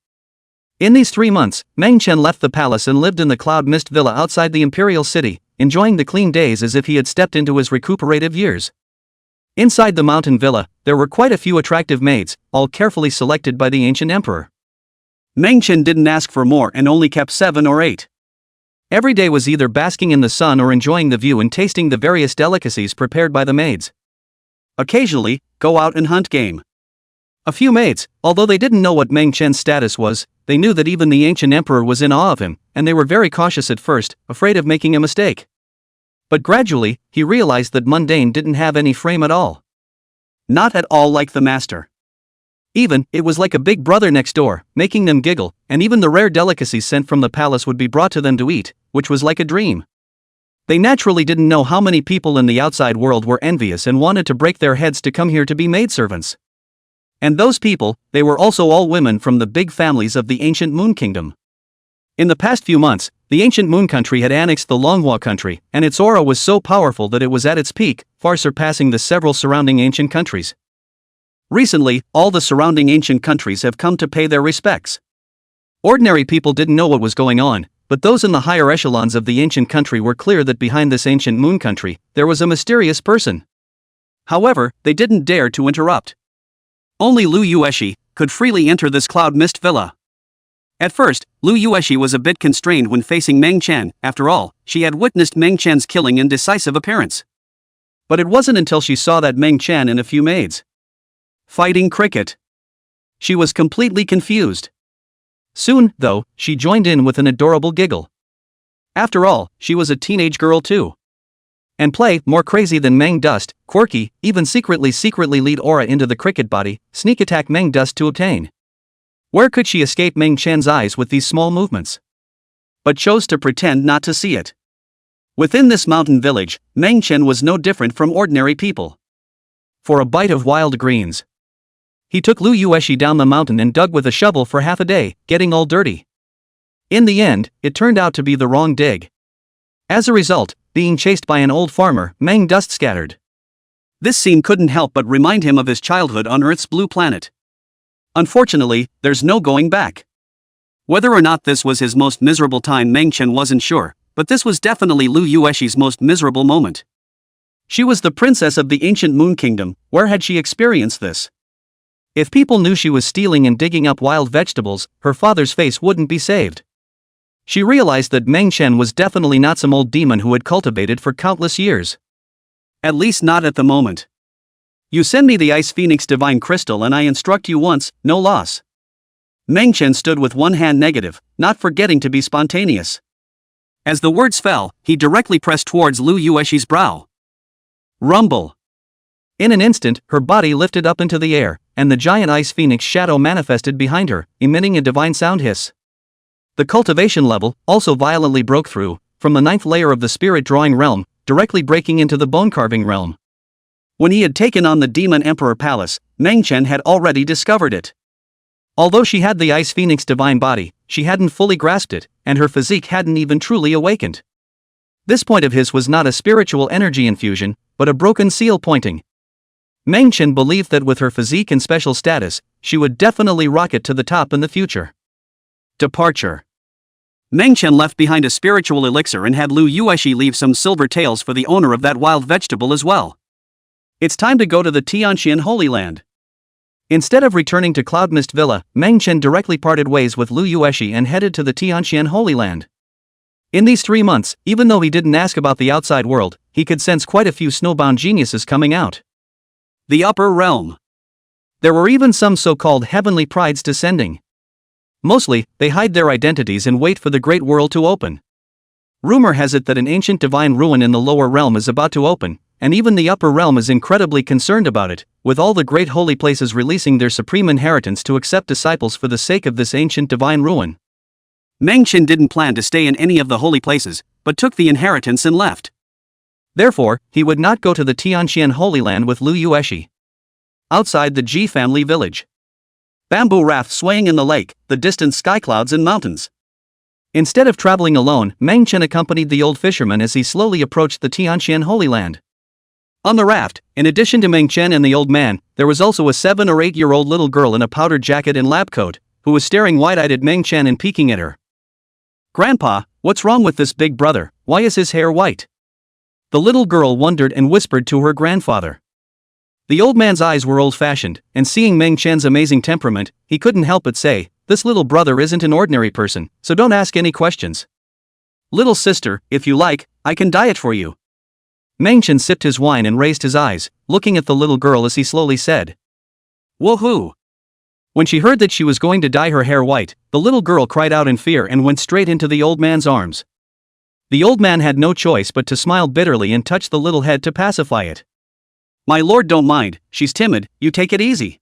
In these 3 months, Mengchen left the palace and lived in the cloud mist villa outside the imperial city, enjoying the clean days as if he had stepped into his recuperative years. Inside the mountain villa, there were quite a few attractive maids, all carefully selected by the ancient emperor. Mengchen didn't ask for more and only kept 7 or 8. Every day was either basking in the sun or enjoying the view and tasting the various delicacies prepared by the maids. Occasionally, go out and hunt game. A few maids, although they didn't know what Mengchen's status was, they knew that even the ancient emperor was in awe of him, and they were very cautious at first, afraid of making a mistake. But gradually, he realized that mundane didn't have any frame at all. Not at all like the master. Even, it was like a big brother next door, making them giggle, and even the rare delicacies sent from the palace would be brought to them to eat, which was like a dream. They naturally didn't know how many people in the outside world were envious and wanted to break their heads to come here to be maidservants. And those people, they were also all women from the big families of the ancient Moon Kingdom. In the past few months, the ancient Moon Country had annexed the Longhua country, and its aura was so powerful that it was at its peak, far surpassing the several surrounding ancient countries. Recently, all the surrounding ancient countries have come to pay their respects. Ordinary people didn't know what was going on, but those in the higher echelons of the ancient country were clear that behind this ancient Moon Country, there was a mysterious person. However, they didn't dare to interrupt. Only Lu Yueshi could freely enter this cloud mist villa. At first, Lu Yueshi was a bit constrained when facing Meng Chen. After all, she had witnessed Meng Chen's killing and decisive appearance. But it wasn't until she saw that Meng Chen and a few maids fighting cricket. She was completely confused. Soon, though, she joined in with an adorable giggle. After all, she was a teenage girl too. And play, more crazy than Meng Dust, quirky, even secretly lead aura into the cricket body, sneak attack Meng Dust to obtain. Where could she escape Meng Chen's eyes with these small movements? But chose to pretend not to see it. Within this mountain village, Meng Chen was no different from ordinary people. For a bite of wild greens, he took Lu Yueshi down the mountain and dug with a shovel for half a day, getting all dirty. In the end, it turned out to be the wrong dig. As a result, being chased by an old farmer, Meng Dust scattered. This scene couldn't help but remind him of his childhood on Earth's blue planet. Unfortunately, there's no going back. Whether or not this was his most miserable time, Meng Chen wasn't sure, but this was definitely Lu Yueshi's most miserable moment. She was the princess of the ancient Moon Kingdom. Where had she experienced this? If people knew she was stealing and digging up wild vegetables, her father's face wouldn't be saved. She realized that Meng Chen was definitely not some old demon who had cultivated for countless years. At least not at the moment. You send me the Ice Phoenix Divine Crystal and I instruct you once, no loss. Meng Chen stood with one hand negative, not forgetting to be spontaneous. As the words fell, he directly pressed towards Lu Yueshi's brow. Rumble. In an instant, her body lifted up into the air, and the giant Ice Phoenix shadow manifested behind her, emitting a divine sound hiss. The cultivation level also violently broke through, from the 9th layer of the spirit drawing realm, directly breaking into the bone carving realm. When he had taken on the Demon Emperor Palace, Meng Chen had already discovered it. Although she had the Ice Phoenix divine body, she hadn't fully grasped it, and her physique hadn't even truly awakened. This point of his was not a spiritual energy infusion, but a broken seal pointing. Meng Chen believed that with her physique and special status, she would definitely rocket to the top in the future. Departure. Meng Chen left behind a spiritual elixir and had Lu Yueshi leave some silver taels for the owner of that wild vegetable as well. It's time to go to the Tianxian Holy Land. Instead of returning to Cloud Mist Villa, Meng Chen directly parted ways with Lu Yueshi and headed to the Tianxian Holy Land. In these 3 months, even though he didn't ask about the outside world, he could sense quite a few snowbound geniuses coming out. The upper realm. There were even some so-called heavenly prides descending. Mostly, they hide their identities and wait for the great world to open. Rumor has it that an ancient divine ruin in the lower realm is about to open, and even the upper realm is incredibly concerned about it, with all the great holy places releasing their supreme inheritance to accept disciples for the sake of this ancient divine ruin. Meng Chen didn't plan to stay in any of the holy places, but took the inheritance and left. Therefore, he would not go to the Tianxian Holy Land with Lu Yueshi. Outside the Ji family village. Bamboo raft swaying in the lake, the distant sky clouds and mountains. Instead of traveling alone, Meng Chen accompanied the old fisherman as he slowly approached the Tianxian Holy Land. On the raft, in addition to Meng Chen and the old man, there was also a 7 or 8-year-old little girl in a powdered jacket and lab coat, who was staring wide-eyed at Meng Chen and peeking at her. "Grandpa, what's wrong with this big brother? Why is his hair white?" The little girl wondered and whispered to her grandfather. The old man's eyes were old-fashioned, and seeing Meng Chen's amazing temperament, he couldn't help but say, "This little brother isn't an ordinary person, so don't ask any questions. Little sister, if you like, I can dye it for you." Meng Chen sipped his wine and raised his eyes, looking at the little girl as he slowly said, "Woohoo!" When she heard that she was going to dye her hair white, the little girl cried out in fear and went straight into the old man's arms. The old man had no choice but to smile bitterly and touch the little head to pacify it. "My lord, don't mind, she's timid, you take it easy."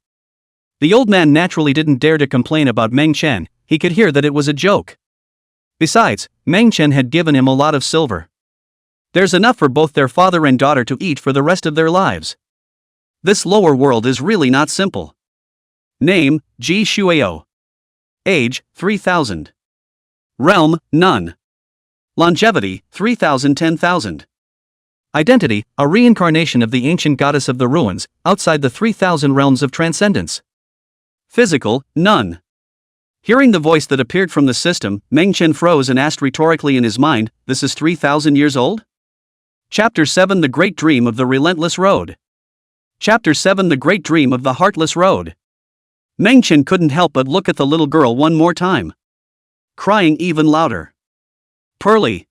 The old man naturally didn't dare to complain about Meng Chen, he could hear that it was a joke. Besides, Meng Chen had given him a lot of silver. There's enough for both their father and daughter to eat for the rest of their lives. This lower world is really not simple. Name, Ji Shueo. Age, 3000. Realm, none. Longevity, 3000-10,000. Identity, a reincarnation of the ancient goddess of the ruins, outside the 3000 realms of transcendence. Physical, none. Hearing the voice that appeared from the system, Meng Chen froze and asked rhetorically in his mind, "This is 3000 years old?" Chapter 7 The Great Dream of the Relentless Road. Chapter 7 The Great Dream of the Heartless Road. Meng Chen couldn't help but look at the little girl one more time. crying even louder. Pearly.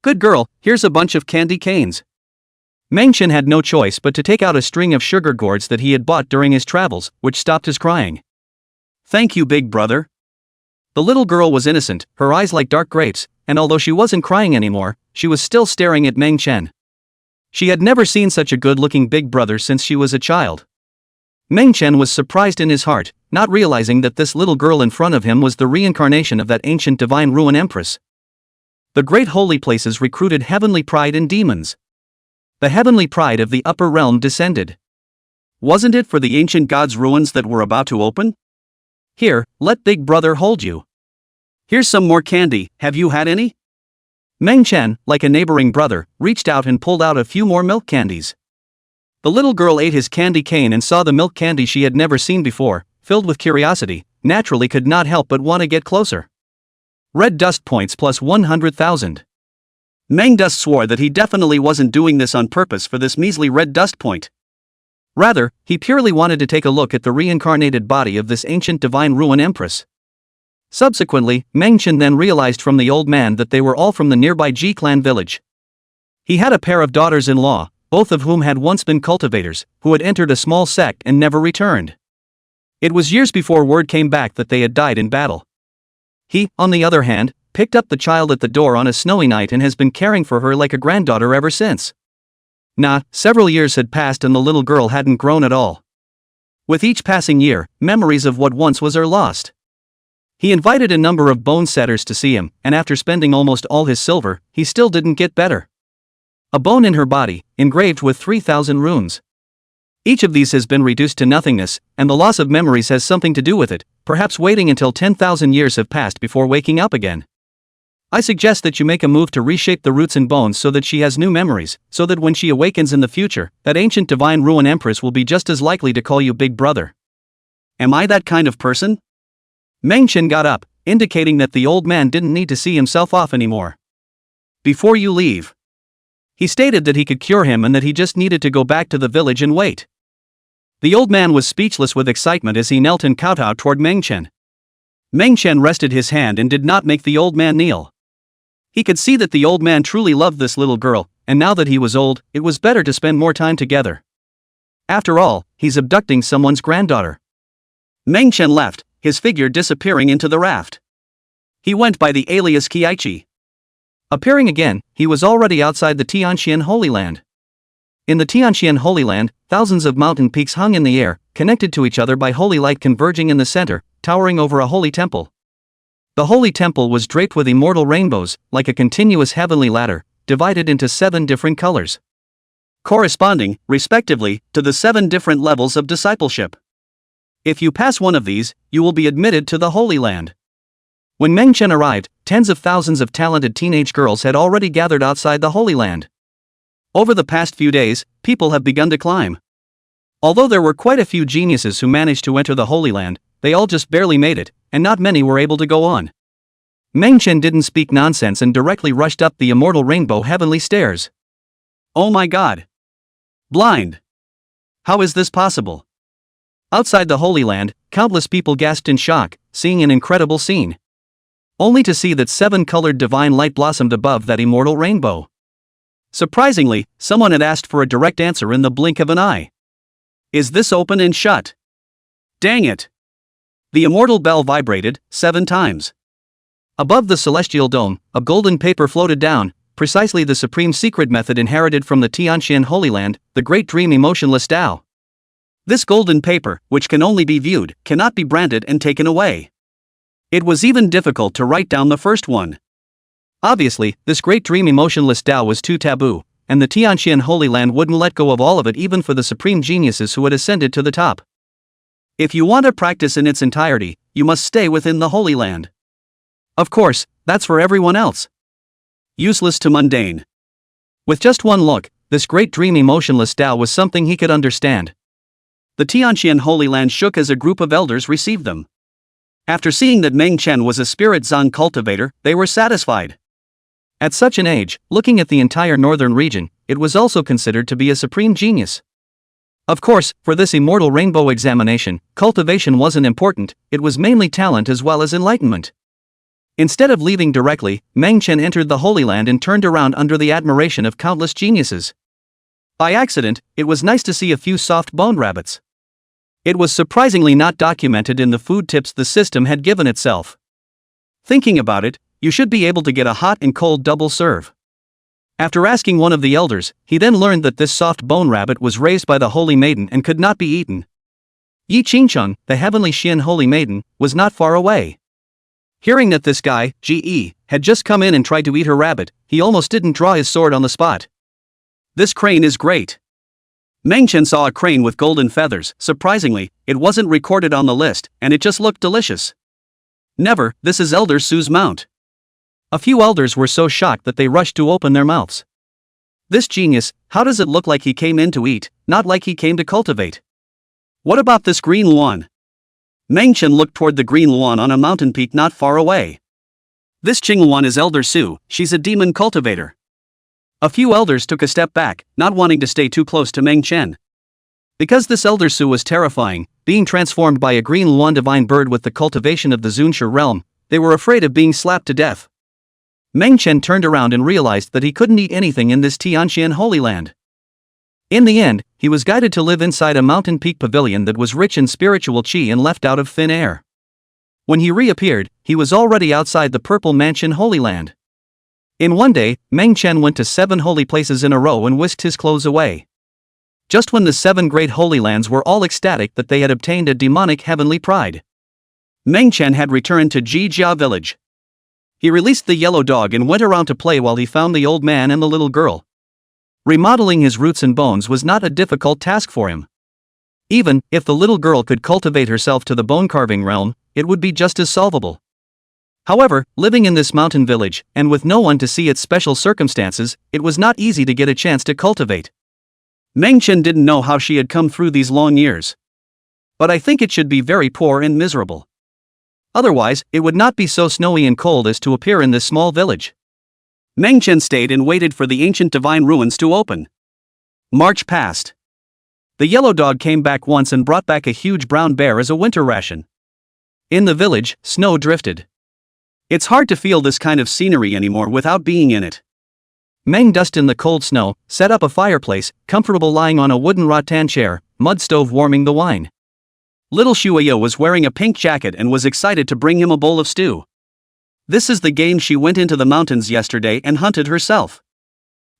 Good girl, here's a bunch of candy canes. Mengchen had no choice but to take out a string of sugar gourds that he had bought during his travels, which stopped his crying. Thank you, big brother. The little girl was innocent, her eyes like dark grapes, and although she wasn't crying anymore, she was still staring at Mengchen. She had never seen such a good-looking big brother since she was a child. Mengchen was surprised in his heart, not realizing that this little girl in front of him was the reincarnation of that ancient divine ruin empress. The great holy places recruited heavenly pride and demons. The heavenly pride of the upper realm descended. Wasn't it for the ancient gods' ruins that were about to open? Here, let big brother hold you. Here's some more candy, have you had any? Mengchen, like a neighboring brother, reached out and pulled out a few more milk candies. The little girl ate his candy cane and saw the milk candy she had never seen before, filled with curiosity, naturally could not help but want to get closer. Red dust points plus 100,000. Meng Dust swore that he definitely wasn't doing this on purpose for this measly red dust point. Rather, he purely wanted to take a look at the reincarnated body of this ancient divine ruin empress. Subsequently, Mengchen then realized from the old man that they were all from the nearby Ji clan village. He had a pair of daughters-in-law, both of whom had once been cultivators, who had entered a small sect and never returned. It was years before word came back that they had died in battle. He, on the other hand, picked up the child at the door on a snowy night and has been caring for her like a granddaughter ever since. Several years had passed and the little girl hadn't grown at all. With each passing year, memories of what once was are lost. He invited a number of bone setters to see him, and after spending almost all his silver, he still didn't get better. A bone in her body, engraved with 3,000 runes. Each of these has been reduced to nothingness, and the loss of memories has something to do with it, perhaps waiting until 10,000 years have passed before waking up again. I suggest that you make a move to reshape the roots and bones so that she has new memories, so that when she awakens in the future, that ancient divine ruin empress will be just as likely to call you big brother. Am I that kind of person? Mengchen got up, indicating that the old man didn't need to see himself off anymore. Before you leave. He stated that he could cure him and that he just needed to go back to the village and wait. The old man was speechless with excitement as he knelt and kowtowed toward Mengchen. Mengchen rested his hand and did not make the old man kneel. He could see that the old man truly loved this little girl, and now that he was old, it was better to spend more time together. After all, he's abducting someone's granddaughter. Mengchen left, his figure disappearing into the raft. He went by the alias Kiaichi. Appearing again, he was already outside the Tianxian Holy Land. In the Tianxian Holy Land, thousands of mountain peaks hung in the air, connected to each other by holy light converging in the center, towering over a holy temple. The holy temple was draped with immortal rainbows, like a continuous heavenly ladder, divided into 7 different colors, corresponding, respectively, to the 7 different levels of discipleship. If you pass one of these, you will be admitted to the Holy Land. When Mengchen arrived, tens of thousands of talented teenage girls had already gathered outside the Holy Land. Over the past few days, people have begun to climb. Although there were quite a few geniuses who managed to enter the Holy Land, they all just barely made it, and not many were able to go on. Mengchen didn't speak nonsense and directly rushed up the immortal rainbow heavenly stairs. Oh my god! Blind! How is this possible? Outside the Holy Land, countless people gasped in shock, seeing an incredible scene. Only to see that 7-colored divine light blossomed above that immortal rainbow. Surprisingly, someone had asked for a direct answer in the blink of an eye. Is this open and shut? Dang it! The immortal bell vibrated 7 times. Above the celestial dome, a golden paper floated down, precisely the supreme secret method inherited from the Tianxian Holy Land, the Great Dream Emotionless Tao. This golden paper, which can only be viewed, cannot be branded and taken away. It was even difficult to write down the first one. Obviously, this Great Dream Emotionless Tao was too taboo, and the Tianxian Holy Land wouldn't let go of all of it even for the supreme geniuses who had ascended to the top. If you want to practice in its entirety, you must stay within the Holy Land. Of course, that's for everyone else. Useless to mundane. With just one look, this Great Dream Emotionless Tao was something he could understand. The Tianxian Holy Land shook as a group of elders received them. After seeing that Mengchen was a spirit Zang cultivator, they were satisfied. At such an age, looking at the entire northern region, it was also considered to be a supreme genius. Of course, for this immortal rainbow examination, cultivation wasn't important, it was mainly talent as well as enlightenment. Instead of leaving directly, Meng Chen entered the Holy Land and turned around under the admiration of countless geniuses. By accident, it was nice to see a few soft-boned rabbits. It was surprisingly not documented in the food tips the system had given itself. Thinking about it, you should be able to get a hot and cold double serve. After asking one of the elders, he then learned that this soft-bone rabbit was raised by the Holy Maiden and could not be eaten. Yi Qingcheng, the heavenly Xian Holy Maiden, was not far away. Hearing that this guy, Ji, had just come in and tried to eat her rabbit, he almost didn't draw his sword on the spot. This crane is great. Meng Chen saw a crane with golden feathers. Surprisingly, it wasn't recorded on the list, and it just looked delicious. Never, this is Elder Su's mount. A few elders were so shocked that they rushed to open their mouths. This genius, how does it look like he came in to eat, not like he came to cultivate? What about this green luan? Meng Chen looked toward the green luan on a mountain peak not far away. This Qingluan is Elder Su, she's a demon cultivator. A few elders took a step back, not wanting to stay too close to Meng Chen. Because this Elder Su was terrifying, being transformed by a green luan divine bird with the cultivation of the Zunshi realm, they were afraid of being slapped to death. Meng Chen turned around and realized that he couldn't eat anything in this Tianxian Holy Land. In the end, he was guided to live inside a mountain peak pavilion that was rich in spiritual qi and left out of thin air. When he reappeared, he was already outside the Purple Mansion Holy Land. In one day, Meng Chen went to 7 holy places in a row and whisked his clothes away. Just when the 7 great holy lands were all ecstatic that they had obtained a demonic heavenly pride, Meng Chen had returned to Jijia village. He released the yellow dog and went around to play while he found the old man and the little girl. Remodeling his roots and bones was not a difficult task for him. Even if the little girl could cultivate herself to the bone-carving realm, it would be just as solvable. However, living in this mountain village, and with no one to see its special circumstances, it was not easy to get a chance to cultivate. Meng Chen didn't know how she had come through these long years. But I think it should be very poor and miserable. Otherwise, it would not be so snowy and cold as to appear in this small village. Meng Chen stayed and waited for the ancient divine ruins to open. March passed. The yellow dog came back once and brought back a huge brown bear as a winter ration. In the village, snow drifted. It's hard to feel this kind of scenery anymore without being in it. Meng dusted in the cold snow, set up a fireplace, comfortable lying on a wooden rattan chair, mud stove warming the wine. Little Shuya was wearing a pink jacket and was excited to bring him a bowl of stew. This is the game she went into the mountains yesterday and hunted herself.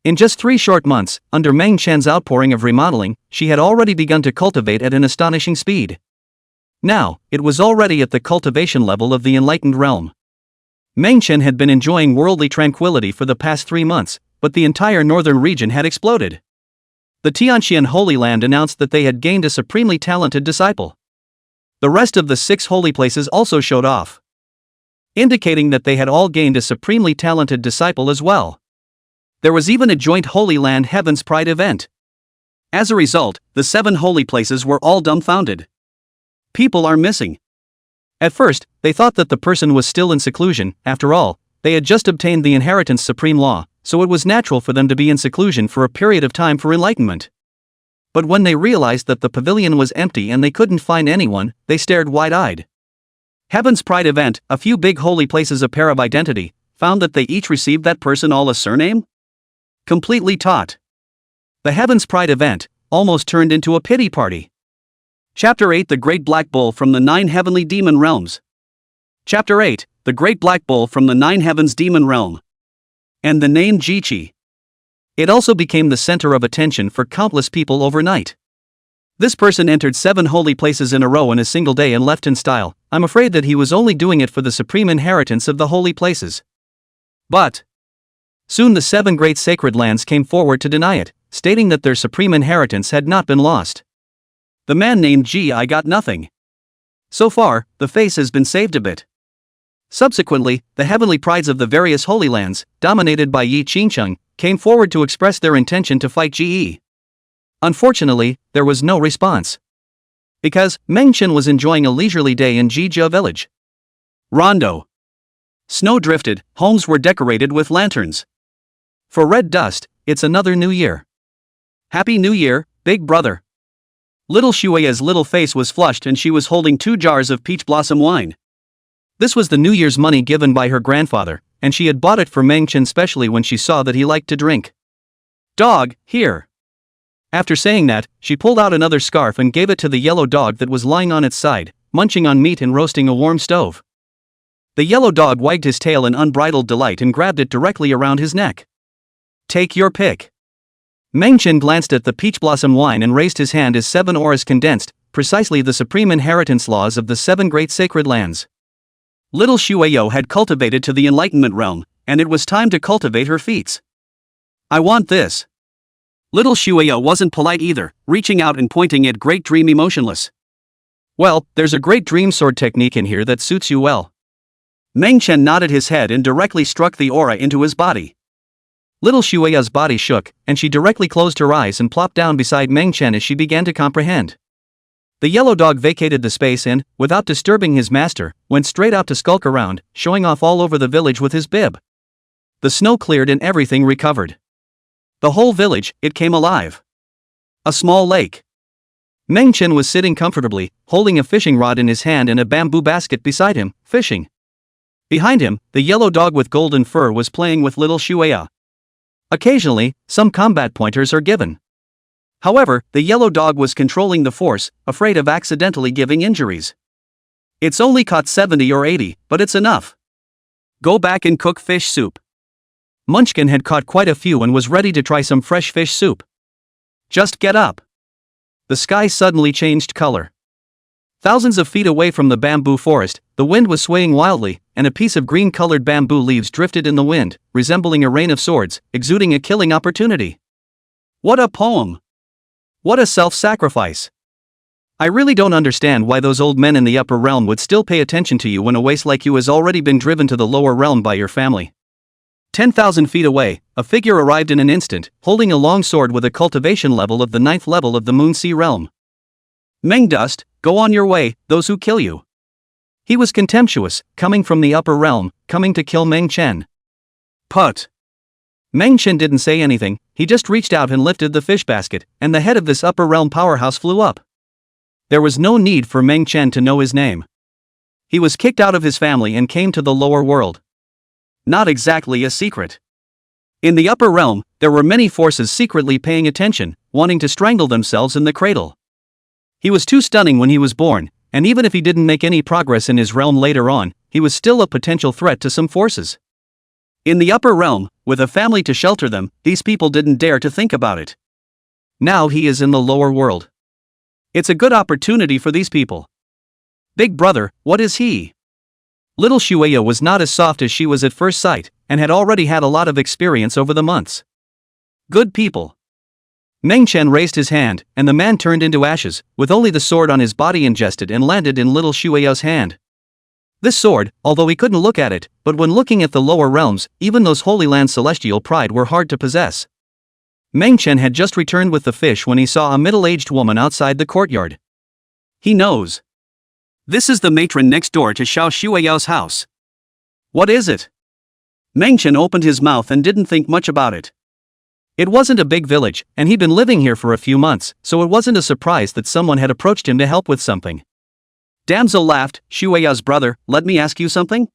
In just 3 short months, under Meng Chen's outpouring of remodeling, she had already begun to cultivate at an astonishing speed. Now, it was already at the cultivation level of the enlightened realm. Meng Chen had been enjoying worldly tranquility for the past 3 months, but the entire northern region had exploded. The Tianxian Holy Land announced that they had gained a supremely talented disciple. The rest of the 6 holy places also showed off, indicating that they had all gained a supremely talented disciple as well. There was even a joint Holy Land Heaven's Pride event. As a result, the 7 holy places were all dumbfounded. People are missing. At first, they thought that the person was still in seclusion. After all, they had just obtained the inheritance supreme law, so it was natural for them to be in seclusion for a period of time for enlightenment. But when they realized that the pavilion was empty and they couldn't find anyone, they stared wide-eyed. Heaven's Pride event, a few big holy places a pair of identity, found that they each received that person all a surname? Completely taught. The Heaven's Pride event almost turned into a pity party. Chapter 8 The Great Black Bull from the 9 Heavenly Demon Realms. Chapter 8 The Great Black Bull from the 9 Heavens Demon Realm. And the name Jiqi. It also became the center of attention for countless people overnight. This person entered 7 holy places in a row in a single day and left in style. I'm afraid that he was only doing it for the supreme inheritance of the holy places. But soon the 7 great sacred lands came forward to deny it, stating that their supreme inheritance had not been lost. The man named Ji got nothing. So far, the face has been saved a bit. Subsequently, the heavenly prides of the various holy lands, dominated by Yi Qingcheng, came forward to express their intention to fight Ji. Unfortunately, there was no response. Because Meng Chen was enjoying a leisurely day in Jijia village. Rondo. Snow drifted, homes were decorated with lanterns. For red dust, it's another new year. Happy New Year, big brother. Little Shuya's little face was flushed and she was holding 2 jars of peach blossom wine. This was the New Year's money given by her grandfather, and she had bought it for Meng Chen specially when she saw that he liked to drink. Dog, here. After saying that, she pulled out another scarf and gave it to the yellow dog that was lying on its side, munching on meat and roasting a warm stove. The yellow dog wagged his tail in unbridled delight and grabbed it directly around his neck. Take your pick. Meng Chen glanced at the peach blossom wine and raised his hand as 7 auras condensed, precisely the supreme inheritance laws of the 7 great sacred lands. Little Shueyo had cultivated to the enlightenment realm, and it was time to cultivate her feats. I want this. Little Shueyo wasn't polite either, reaching out and pointing at Great Dream emotionless. Well, there's a Great Dream sword technique in here that suits you well. Meng Chen nodded his head and directly struck the aura into his body. Little Shueya's body shook, and she directly closed her eyes and plopped down beside Meng Chen as she began to comprehend. The yellow dog vacated the space and, without disturbing his master, went straight out to skulk around, showing off all over the village with his bib. The snow cleared and everything recovered. The whole village, it came alive. A small lake. Meng Chen was sitting comfortably, holding a fishing rod in his hand and a bamboo basket beside him, fishing. Behind him, the yellow dog with golden fur was playing with little Shueya. Occasionally, some combat pointers are given. However, the yellow dog was controlling the force, afraid of accidentally giving injuries. It's only caught 70 or 80, but it's enough. Go back and cook fish soup. Munchkin had caught quite a few and was ready to try some fresh fish soup. Just get up. The sky suddenly changed color. Thousands of feet away from the bamboo forest, the wind was swaying wildly, and a piece of green-colored bamboo leaves drifted in the wind, resembling a rain of swords, exuding a killing opportunity. What a poem! What a self-sacrifice! I really don't understand why those old men in the upper realm would still pay attention to you when a waste like you has already been driven to the lower realm by your family. 10,000 feet away, a figure arrived in an instant, holding a long sword with a cultivation level of the 9th level of the Moon Sea realm. Meng Dust, go on your way, those who kill you. He was contemptuous, coming from the upper realm, coming to kill Meng Chen. Put. Meng Chen didn't say anything, he just reached out and lifted the fish basket, and the head of this upper realm powerhouse flew up. There was no need for Meng Chen to know his name. He was kicked out of his family and came to the lower world. Not exactly a secret. In the upper realm, there were many forces secretly paying attention, wanting to strangle themselves in the cradle. He was too stunning when he was born, and even if he didn't make any progress in his realm later on, he was still a potential threat to some forces. In the upper realm, with a family to shelter them, these people didn't dare to think about it. Now he is in the lower world. It's a good opportunity for these people. Big brother, what is he? Little Shueya was not as soft as she was at first sight, and had already had a lot of experience over the months. Good people. Meng Chen raised his hand, and the man turned into ashes, with only the sword on his body ingested and landed in little Shueya's hand. This sword, although he couldn't look at it, but when looking at the lower realms, even those Holy Land's celestial pride were hard to possess. Meng Chen had just returned with the fish when he saw a middle-aged woman outside the courtyard. He knows. This is the matron next door to Xiao Shueyao's house. What is it? Meng Chen opened his mouth and didn't think much about it. It wasn't a big village, and he'd been living here for a few months, so it wasn't a surprise that someone had approached him to help with something. Damsel laughed, Shueya's brother, let me ask you something?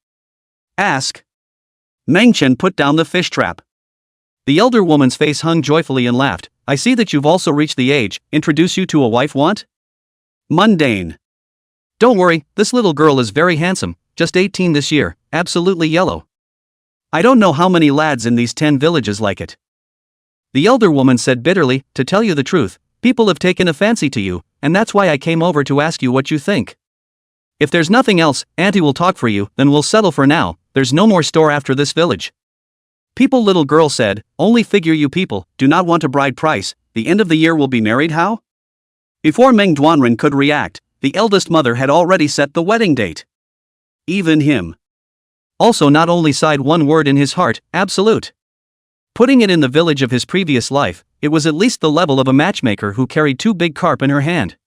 Ask. Meng Chen put down the fish trap. The elder woman's face hung joyfully and laughed, I see that you've also reached the age, introduce you to a wife want? Mundane. Don't worry, this little girl is very handsome, just 18 this year, absolutely yellow. I don't know how many lads in these 10 villages like it. The elder woman said bitterly, to tell you the truth, people have taken a fancy to you, and that's why I came over to ask you what you think. If there's nothing else, Auntie will talk for you, then we'll settle for now, there's no more store after this village. People little girl said, only figure you people, do not want a bride price, the end of the year will be married how? Before Meng Duanren could react, the eldest mother had already set the wedding date. Even him. Also not only sighed one word in his heart, absolute. Putting it in the village of his previous life, it was at least the level of a matchmaker who carried 2 big carp in her hand.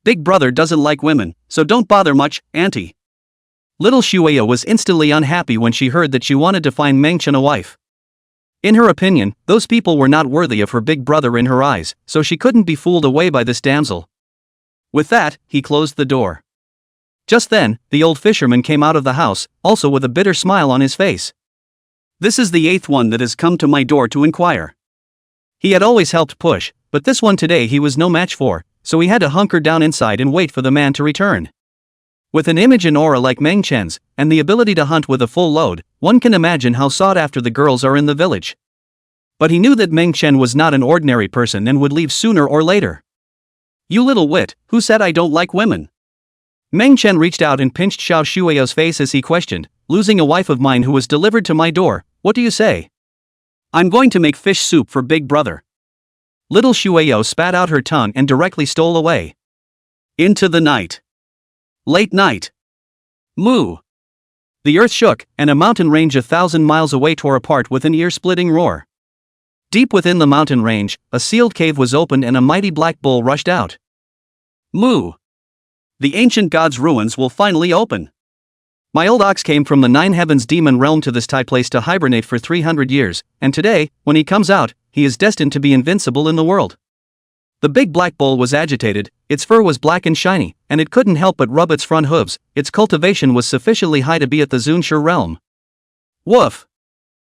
Big brother doesn't like women, so don't bother much, auntie. Little Shueya was instantly unhappy when she heard that she wanted to find Meng Chen a wife. In her opinion, those people were not worthy of her big brother in her eyes, so she couldn't be fooled away by this damsel. With that, he closed the door. Just then, the old fisherman came out of the house, also with a bitter smile on his face. This is the 8th one that has come to my door to inquire. He had always helped push, but this one today he was no match for, so he had to hunker down inside and wait for the man to return. With an image and aura like Meng Chen's, and the ability to hunt with a full load, one can imagine how sought after the girls are in the village. But he knew that Meng Chen was not an ordinary person and would leave sooner or later. You little wit, who said I don't like women? Meng Chen reached out and pinched Xiao Shuiao's face as he questioned, losing a wife of mine who was delivered to my door, what do you say? I'm going to make fish soup for Big Brother. Little Shuiao spat out her tongue and directly stole away. Into the night. Late night. Moo. The earth shook, and a mountain range 1,000 miles away tore apart with an ear-splitting roar. Deep within the mountain range, a sealed cave was opened and a mighty black bull rushed out. Moo. The ancient god's ruins will finally open. My old ox came from the 9 heavens demon realm to this Thai place to hibernate for 300 years, and today, when he comes out, he is destined to be invincible in the world. The big black bull was agitated, its fur was black and shiny, and it couldn't help but rub its front hooves. Its cultivation was sufficiently high to be at the Zunshur realm. Woof!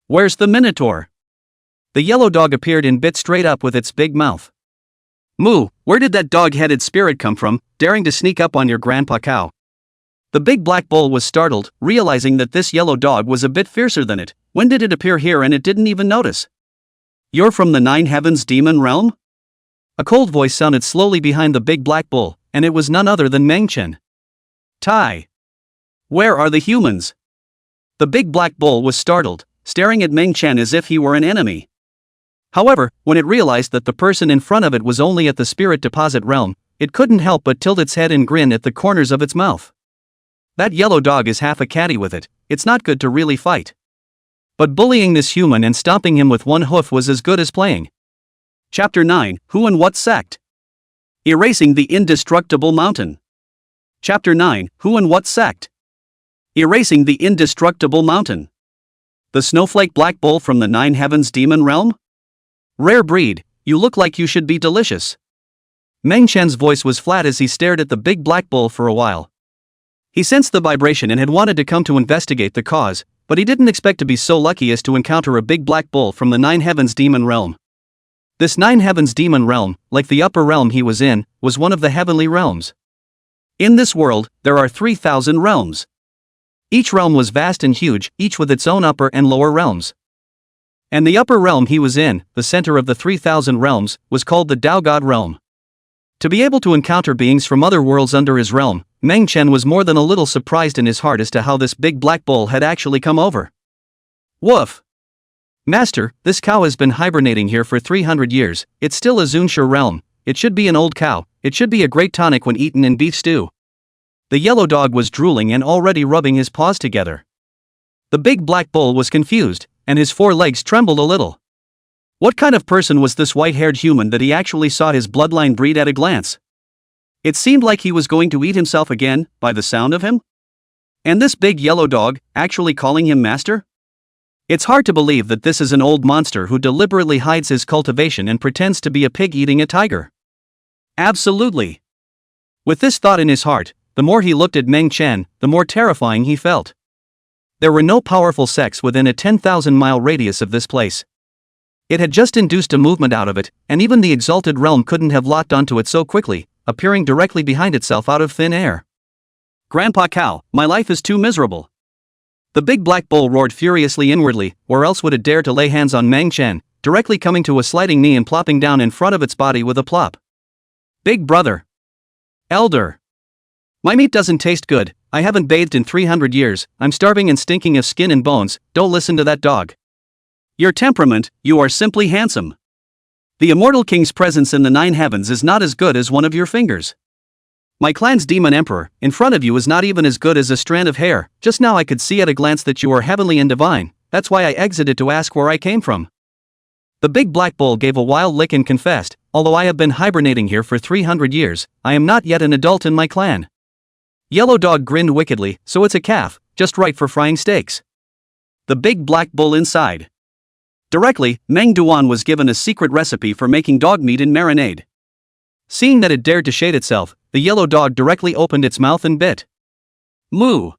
Where's the minotaur? The yellow dog appeared and bit straight up with its big mouth. Moo, where did that dog-headed spirit come from, daring to sneak up on your grandpa cow? The big black bull was startled, realizing that this yellow dog was a bit fiercer than it. When did it appear here and it didn't even notice? You're from the 9 heavens demon realm? A cold voice sounded slowly behind the big black bull, and it was none other than Meng Chen. Tai. Where are the humans? The big black bull was startled, staring at Meng Chen as if he were an enemy. However, when it realized that the person in front of it was only at the spirit deposit realm, it couldn't help but tilt its head and grin at the corners of its mouth. That yellow dog is half a catty with it, it's not good to really fight. But bullying this human and stomping him with one hoof was as good as playing. Chapter 9, Who and What Sect? Erasing the Indestructible Mountain. Chapter 9, Who and What Sect? Erasing the Indestructible Mountain. The snowflake black bull from the 9 heavens demon realm? Rare breed, you look like you should be delicious. Meng Chen's voice was flat as he stared at the big black bull for a while. He sensed the vibration and had wanted to come to investigate the cause, but he didn't expect to be so lucky as to encounter a big black bull from the 9 heavens demon realm. This 9 heavens demon realm, like the upper realm he was in, was one of the heavenly realms. In this world, there are 3,000 realms. Each realm was vast and huge, each with its own upper and lower realms. And the upper realm he was in, the center of the 3,000 realms, was called the Tao God realm. To be able to encounter beings from other worlds under his realm, Meng Chen was more than a little surprised in his heart as to how this big black bull had actually come over. Woof! Master, this cow has been hibernating here for 300 years, it's still a Zunshur realm, it should be an old cow, it should be a great tonic when eaten in beef stew. The yellow dog was drooling and already rubbing his paws together. The big black bull was confused, and his 4 legs trembled a little. What kind of person was this white-haired human that he actually saw his bloodline breed at a glance? It seemed like he was going to eat himself again, by the sound of him. And this big yellow dog, actually calling him master? It's hard to believe that this is an old monster who deliberately hides his cultivation and pretends to be a pig eating a tiger. Absolutely. With this thought in his heart, the more he looked at Meng Chen, the more terrifying he felt. There were no powerful sects within a 10,000-mile radius of this place. It had just induced a movement out of it, and even the exalted realm couldn't have locked onto it so quickly, appearing directly behind itself out of thin air. Grandpa Cow, my life is too miserable. The big black bull roared furiously inwardly, or else would it dare to lay hands on Meng Chen, directly coming to a sliding knee and plopping down in front of its body with a plop. Big brother. Elder. My meat doesn't taste good, I haven't bathed in 300 years, I'm starving and stinking of skin and bones, don't listen to that dog. Your temperament, you are simply handsome. The immortal king's presence in the 9 heavens is not as good as one of your fingers. My clan's demon emperor, in front of you is not even as good as a strand of hair, just now I could see at a glance that you are heavenly and divine, that's why I exited to ask where I came from. The big black bull gave a wild lick and confessed, although I have been hibernating here for 300 years, I am not yet an adult in my clan. Yellow dog grinned wickedly, so it's a calf, just right for frying steaks. The big black bull inside. Directly, Meng Duan was given a secret recipe for making dog meat in marinade. Seeing that it dared to shade itself, the yellow dog directly opened its mouth and bit. Moo!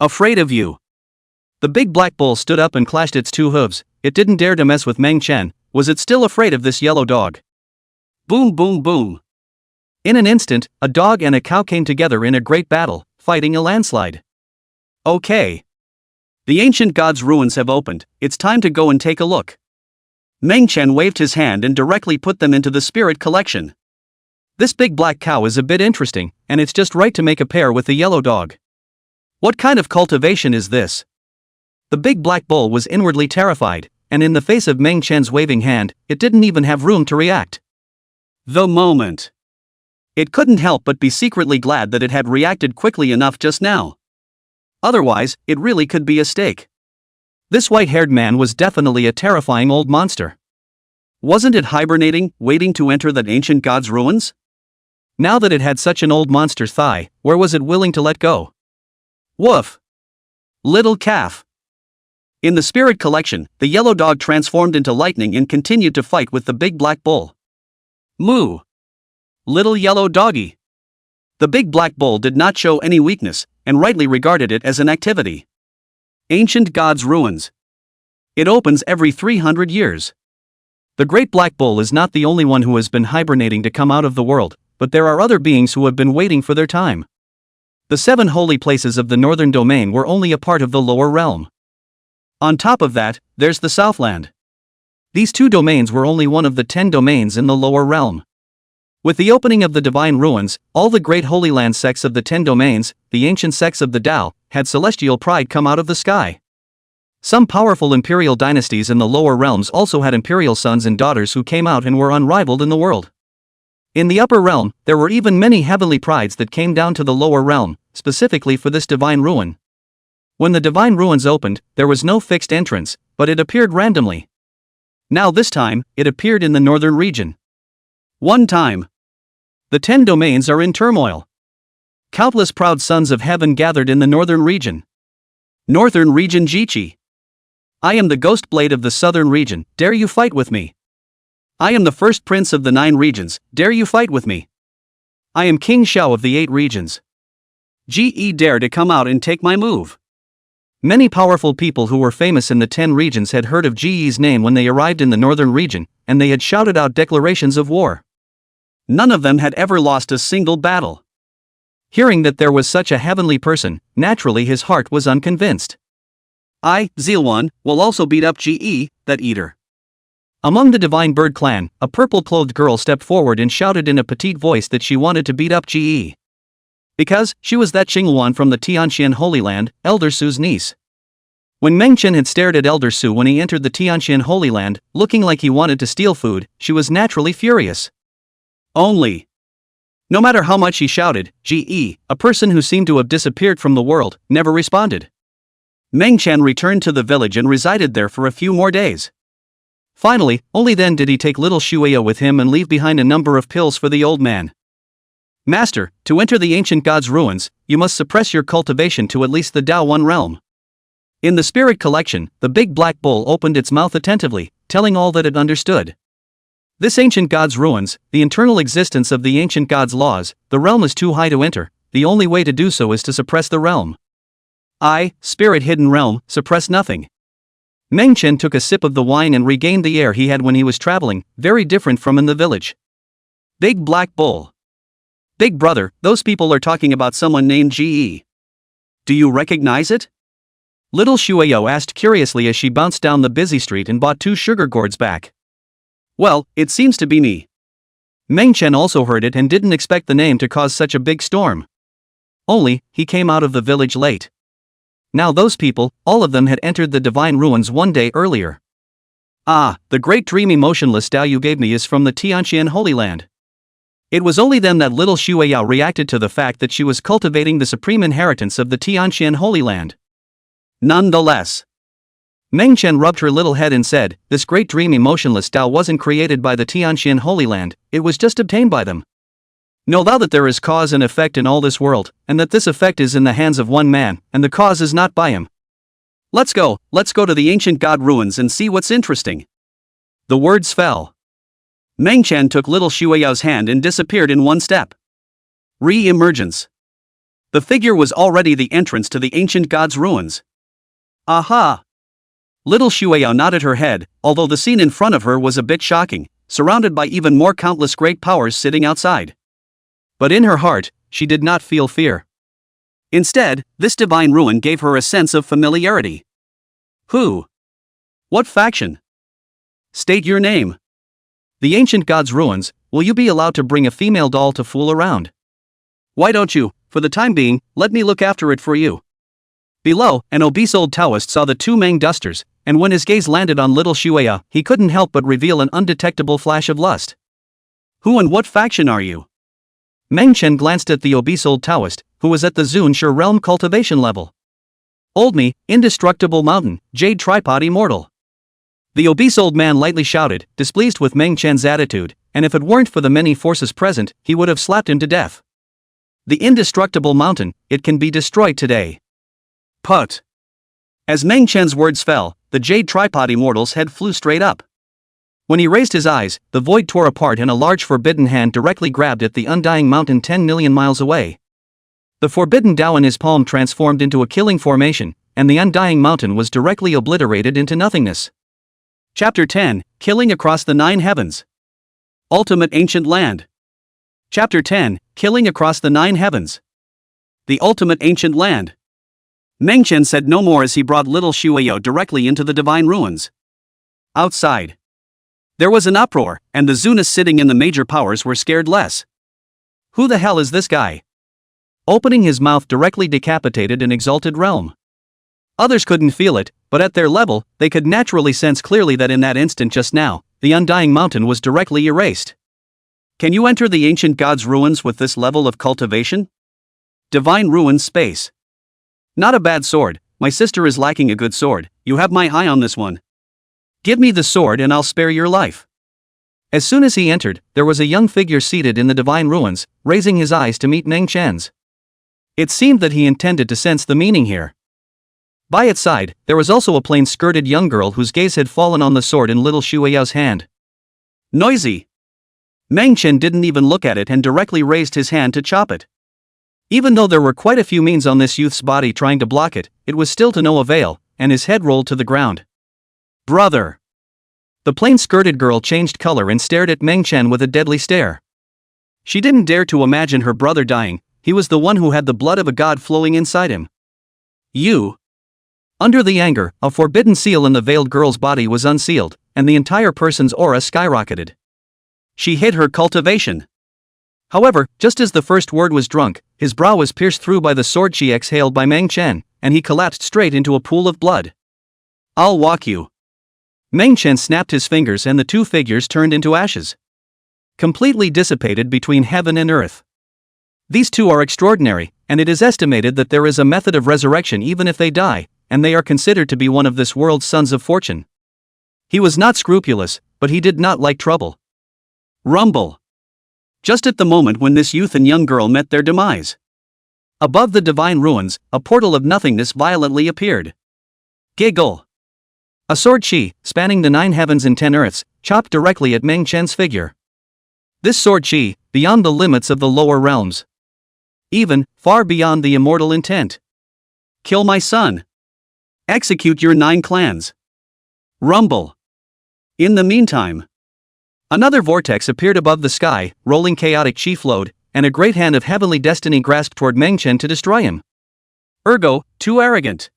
Afraid of you. The big black bull stood up and clashed its two hooves. It didn't dare to mess with Meng Chen. Was it still afraid of this yellow dog? Boom boom boom. In an instant, a dog and a cow came together in a great battle, fighting a landslide. Okay. The ancient god's ruins have opened, it's time to go and take a look. Meng Chen waved his hand and directly put them into the spirit collection. This big black cow is a bit interesting, and it's just right to make a pair with the yellow dog. What kind of cultivation is this? The big black bull was inwardly terrified, and in the face of Meng Chen's waving hand, it didn't even have room to react. The moment. It couldn't help but be secretly glad that it had reacted quickly enough just now. Otherwise, it really could be a stake. This white-haired man was definitely a terrifying old monster. Wasn't it hibernating, waiting to enter that ancient god's ruins? Now that it had such an old monster's thigh, where was it willing to let go? Woof! Little calf. In the spirit collection, the yellow dog transformed into lightning and continued to fight with the big black bull. Moo! Little yellow doggy. The big black bull did not show any weakness, and rightly regarded it as an activity. Ancient God's Ruins. It opens every 300 years. The great black bull is not the only one who has been hibernating to come out of the world, but there are other beings who have been waiting for their time. The 7 holy places of the northern domain were only a part of the lower realm. On top of that, there's the Southland. These 2 domains were only one of the 10 domains in the lower realm. With the opening of the divine ruins, all the great Holy Land sects of the 10 domains, the ancient sects of the Tao, had celestial pride come out of the sky. Some powerful imperial dynasties in the lower realms also had imperial sons and daughters who came out and were unrivaled in the world. In the upper realm, there were even many heavenly prides that came down to the lower realm, specifically for this divine ruin. When the divine ruins opened, there was no fixed entrance, but it appeared randomly. Now this time, it appeared in the northern region. One time. The 10 domains are in turmoil. Countless proud sons of heaven gathered in the northern region. Northern region Jichi. I am the ghost blade of the southern region, dare you fight with me? I am the first prince of the 9 regions, dare you fight with me? I am King Shao of the 8 regions. Dare to come out and take my move. Many powerful people who were famous in the 10 regions had heard of Ge's name when they arrived in the northern region, and they had shouted out declarations of war. None of them had ever lost a single battle. Hearing that there was such a heavenly person, naturally his heart was unconvinced. I, Zealwan, will also beat up that eater. Among the Divine Bird clan, a purple-clothed girl stepped forward and shouted in a petite voice that she wanted to beat up because she was that Qingluan from the Tianxian Holy Land, Elder Su's niece. When Meng Chen had stared at Elder Su when he entered the Tianxian Holy Land, looking like he wanted to steal food, she was naturally furious. No matter how much he shouted, a person who seemed to have disappeared from the world, never responded. Meng Chen returned to the village and resided there for a few more days. Finally, only then did he take little Shueya with him and leave behind a number of pills for the old man. Master, to enter the ancient god's ruins, you must suppress your cultivation to at least the Tao 1 realm. In the spirit collection, the big black bull opened its mouth attentively, telling all that it understood. This ancient god's ruins, the internal existence of the ancient god's laws, the realm is too high to enter, the only way to do so is to suppress the realm. Spirit hidden realm, suppress nothing. Meng Chen took a sip of the wine and regained the air he had when he was traveling, very different from in the village. Big black bull. Big brother, those people are talking about someone named Ge. Do you recognize it? Little Shueyo asked curiously as she bounced down the busy street and bought 2 sugar gourds back. Well, it seems to be me. Meng Chen also heard it and didn't expect the name to cause such a big storm. Only, he came out of the village late. Now those people, all of them had entered the divine ruins 1 day earlier. The great dreamy motionless Tao you gave me is from the Tianxian Holy Land. It was only then that little Shueya reacted to the fact that she was cultivating the supreme inheritance of the Tianxian Holy Land. Nonetheless, Meng Chen rubbed her little head and said, this great dreamy motionless Tao wasn't created by the Tianxian Holy Land, it was just obtained by them. Know thou that there is cause and effect in all this world, and that this effect is in the hands of one man, and the cause is not by him. Let's go to the ancient god ruins and see what's interesting. The words fell. Meng Chen took little Shueyao's hand and disappeared in 1 step. Re-emergence. The figure was already the entrance to the ancient god's ruins. Aha! Little Shueao nodded her head, although the scene in front of her was a bit shocking, surrounded by even more countless great powers sitting outside. But in her heart, she did not feel fear. Instead, this divine ruin gave her a sense of familiarity. Who? What faction? State your name. The ancient god's ruins, will you be allowed to bring a female doll to fool around? Why don't you, for the time being, let me look after it for you? Below, an obese old Taoist saw the two Meng dusters, and when his gaze landed on little Shueya, he couldn't help but reveal an undetectable flash of lust. Who and what faction are you? Meng Chen glanced at the obese old Taoist, who was at the Zunshi realm cultivation level. Old me, indestructible mountain, jade tripod immortal. The obese old man lightly shouted, displeased with Meng Chen's attitude, and if it weren't for the many forces present, he would have slapped him to death. The indestructible mountain, it can be destroyed today. Put. As Meng Chen's words fell, the jade tripod immortal's head flew straight up. When he raised his eyes, the void tore apart and a large forbidden hand directly grabbed at the undying mountain 10 million miles away. The forbidden Tao in his palm transformed into a killing formation, and the undying mountain was directly obliterated into nothingness. Chapter 10, Killing Across the Nine Heavens. Ultimate Ancient Land. Chapter 10, Killing Across the Nine Heavens. The Ultimate Ancient Land. Meng Chen said no more as he brought little Shueyo directly into the divine ruins. Outside, there was an uproar, and the Zunis sitting in the major powers were scared less. Who the hell is this guy? Opening his mouth directly decapitated an exalted realm. Others couldn't feel it, but at their level, they could naturally sense clearly that in that instant just now, the undying mountain was directly erased. Can you enter the ancient god's ruins with this level of cultivation? Divine ruins space. Not a bad sword, my sister is lacking a good sword, you have my eye on this one. Give me the sword and I'll spare your life. As soon as he entered, there was a young figure seated in the divine ruins, raising his eyes to meet Meng Chen's. It seemed that he intended to sense the meaning here. By its side, there was also a plain-skirted young girl whose gaze had fallen on the sword in little Shueyao's hand. Noisy! Meng Chen didn't even look at it and directly raised his hand to chop it. Even though there were quite a few means on this youth's body trying to block it, it was still to no avail, and his head rolled to the ground. Brother! The plain-skirted girl changed color and stared at Meng Chen with a deadly stare. She didn't dare to imagine her brother dying, he was the one who had the blood of a god flowing inside him. You! Under the anger, a forbidden seal in the veiled girl's body was unsealed, and the entire person's aura skyrocketed. She hid her cultivation. However, just as the first word was drunk, his brow was pierced through by the sword she exhaled by Meng Chen, and he collapsed straight into a pool of blood. I'll walk you. Meng Chen snapped his fingers and the two figures turned into ashes. Completely dissipated between heaven and earth. These two are extraordinary, and it is estimated that there is a method of resurrection even if they die, and they are considered to be one of this world's sons of fortune. He was not scrupulous, but he did not like trouble. Rumble. Just at the moment when this youth and young girl met their demise. Above the divine ruins, a portal of nothingness violently appeared. Giggle. A sword chi, spanning the 9 heavens and 10 earths, chopped directly at Meng Chen's figure. This sword chi, beyond the limits of the lower realms. Even, far beyond the immortal intent. Kill my son. Execute your 9 clans. Rumble. In the meantime, another vortex appeared above the sky, rolling chaotic chi flowed, and a great hand of heavenly destiny grasped toward Meng Chen to destroy him. Ergo, too arrogant.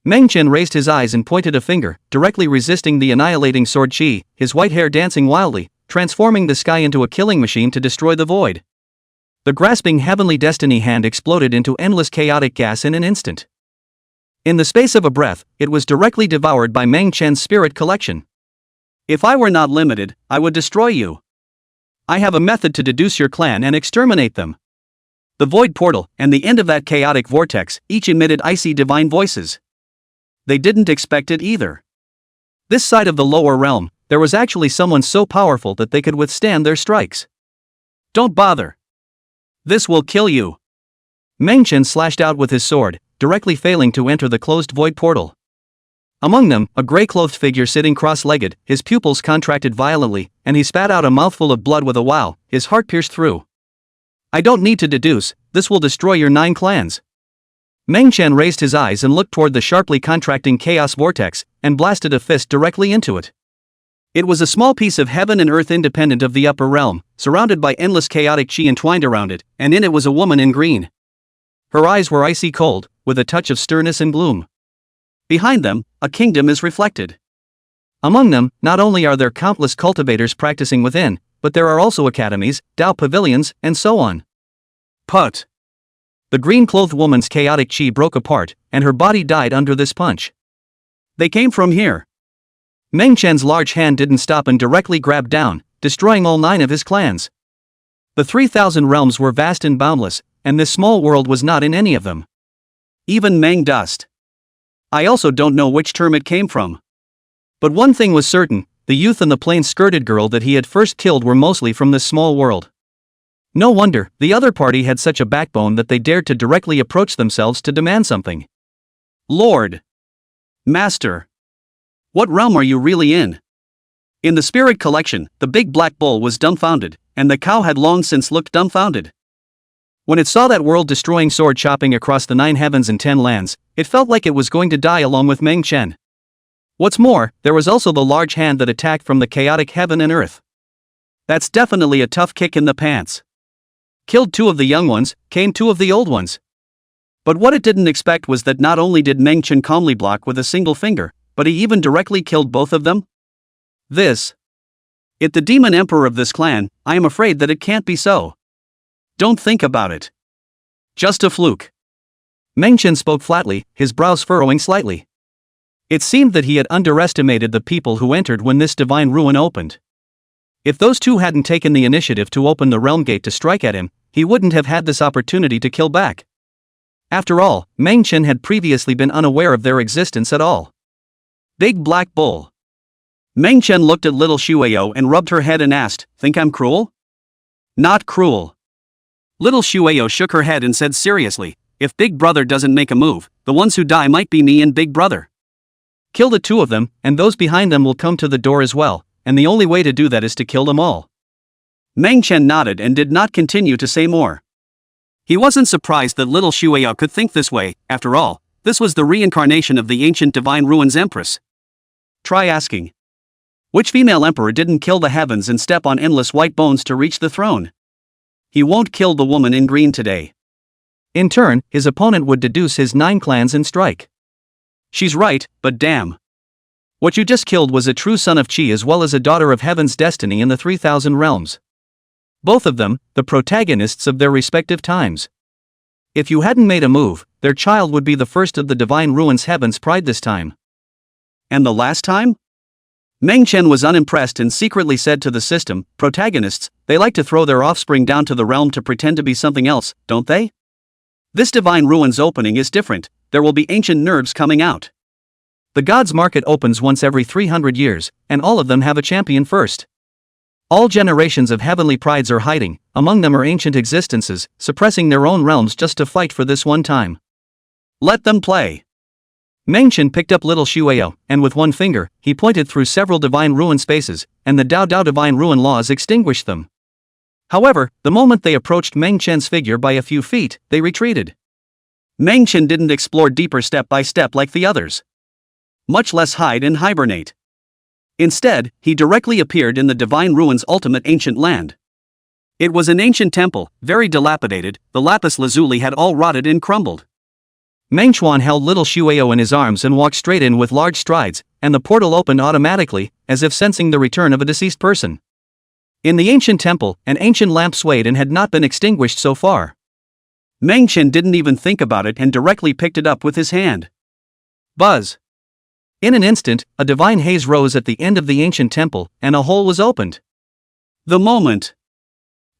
Meng Chen raised his eyes and pointed a finger, directly resisting the annihilating sword chi, his white hair dancing wildly, transforming the sky into a killing machine to destroy the void. The grasping heavenly destiny hand exploded into endless chaotic gas in an instant. In the space of a breath, it was directly devoured by Meng Chen's spirit collection. If I were not limited, I would destroy you. I have a method to deduce your clan and exterminate them. The void portal and the end of that chaotic vortex each emitted icy divine voices. They didn't expect it either. This side of the lower realm, there was actually someone so powerful that they could withstand their strikes. Don't bother. This will kill you. Meng Chen slashed out with his sword, directly failing to enter the closed void portal. Among them, a gray-clothed figure sitting cross-legged, his pupils contracted violently, and he spat out a mouthful of blood with a wow, his heart pierced through. I don't need to deduce, this will destroy your 9 clans. Meng Chen raised his eyes and looked toward the sharply contracting chaos vortex, and blasted a fist directly into it. It was a small piece of heaven and earth independent of the upper realm, surrounded by endless chaotic chi entwined around it, and in it was a woman in green. Her eyes were icy cold, with a touch of sternness and gloom. Behind them, a kingdom is reflected. Among them, not only are there countless cultivators practicing within, but there are also academies, Dao pavilions, and so on. Put! The green-clothed woman's chaotic chi broke apart, and her body died under this punch. They came from here. Meng Chen's large hand didn't stop and directly grabbed down, destroying all 9 of his clans. The 3,000 realms were vast and boundless, and this small world was not in any of them. Even Meng dust. I also don't know which term it came from. But one thing was certain, the youth and the plain-skirted girl that he had first killed were mostly from this small world. No wonder, the other party had such a backbone that they dared to directly approach themselves to demand something. Lord! Master! What realm are you really in? In the spirit collection, the big black bull was dumbfounded, and the cow had long since looked dumbfounded. When it saw that world-destroying sword chopping across the 9 heavens and 10 lands, it felt like it was going to die along with Meng Chen. What's more, there was also the large hand that attacked from the chaotic heaven and earth. That's definitely a tough kick in the pants. Killed 2 of the young ones, came 2 of the old ones. But what it didn't expect was that not only did Meng Chen calmly block with a single finger, but he even directly killed both of them? It the demon emperor of this clan, I am afraid that it can't be so. Don't think about it. Just a fluke. Meng Chen spoke flatly, his brows furrowing slightly. It seemed that he had underestimated the people who entered when this divine ruin opened. If those 2 hadn't taken the initiative to open the realm gate to strike at him, he wouldn't have had this opportunity to kill back. After all, Meng Chen had previously been unaware of their existence at all. Big Black Bull. Meng Chen looked at little Shueyo and rubbed her head and asked, "Think I'm cruel?" Not cruel. Little Shueyo shook her head and said seriously, "If Big Brother doesn't make a move, the ones who die might be me and Big Brother. Kill the 2 of them, and those behind them will come to the door as well. And the only way to do that is to kill them all." Meng Chen nodded and did not continue to say more. He wasn't surprised that little Shueyo could think this way. After all, this was the reincarnation of the ancient divine ruins empress. Try asking. Which female emperor didn't kill the heavens and step on endless white bones to reach the throne? He won't kill the woman in green today. In turn, his opponent would deduce his 9 clans and strike. She's right, but damn. What you just killed was a true son of Chi as well as a daughter of heaven's destiny in the 3,000 realms. Both of them, the protagonists of their respective times. If you hadn't made a move, their child would be the first of the divine ruins heaven's pride this time. And the last time? Meng Chen was unimpressed and secretly said to the system, "Protagonists, they like to throw their offspring down to the realm to pretend to be something else, don't they? This divine ruins opening is different, there will be ancient nerves coming out. The gods' market opens once every 300 years, and all of them have a champion first. All generations of heavenly prides are hiding, among them are ancient existences, suppressing their own realms just to fight for this one time. Let them play." Meng Chen picked up little Shueyo, and with one finger, he pointed through several divine ruin spaces, and the Dao Dao divine ruin laws extinguished them. However, the moment they approached Meng Chen's figure by a few feet, they retreated. Meng Chen didn't explore deeper step by step like the others. Much less hide and hibernate. Instead, he directly appeared in the divine ruins' ultimate ancient land. It was an ancient temple, very dilapidated, the lapis lazuli had all rotted and crumbled. Meng Chuan held little Shueyo in his arms and walked straight in with large strides, and the portal opened automatically, as if sensing the return of a deceased person. In the ancient temple, an ancient lamp swayed and had not been extinguished so far. Meng Chen didn't even think about it and directly picked it up with his hand. Buzz! In an instant, a divine haze rose at the end of the ancient temple, and a hole was opened. The moment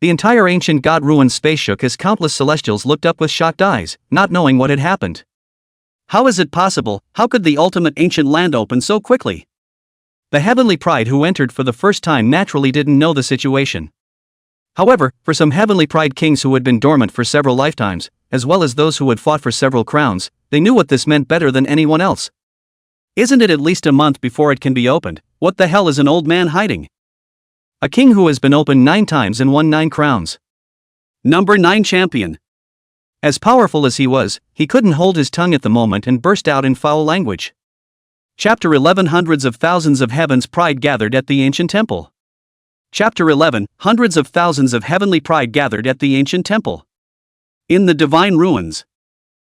the entire ancient god-ruined space shook as countless celestials looked up with shocked eyes, not knowing what had happened. How is it possible? How could the ultimate ancient land open so quickly? The heavenly pride who entered for the first time naturally didn't know the situation. However, for some heavenly pride kings who had been dormant for several lifetimes, as well as those who had fought for several crowns, they knew what this meant better than anyone else. Isn't it at least a month before it can be opened? What the hell is an old man hiding? A king who has been opened 9 times and won 9 crowns. Number 9 Champion. As powerful as he was, he couldn't hold his tongue at the moment and burst out in foul language. Chapter 11 Hundreds of thousands of heaven's pride gathered at the ancient temple. Chapter 11 Hundreds of thousands of heavenly pride gathered at the ancient temple. In the divine ruins.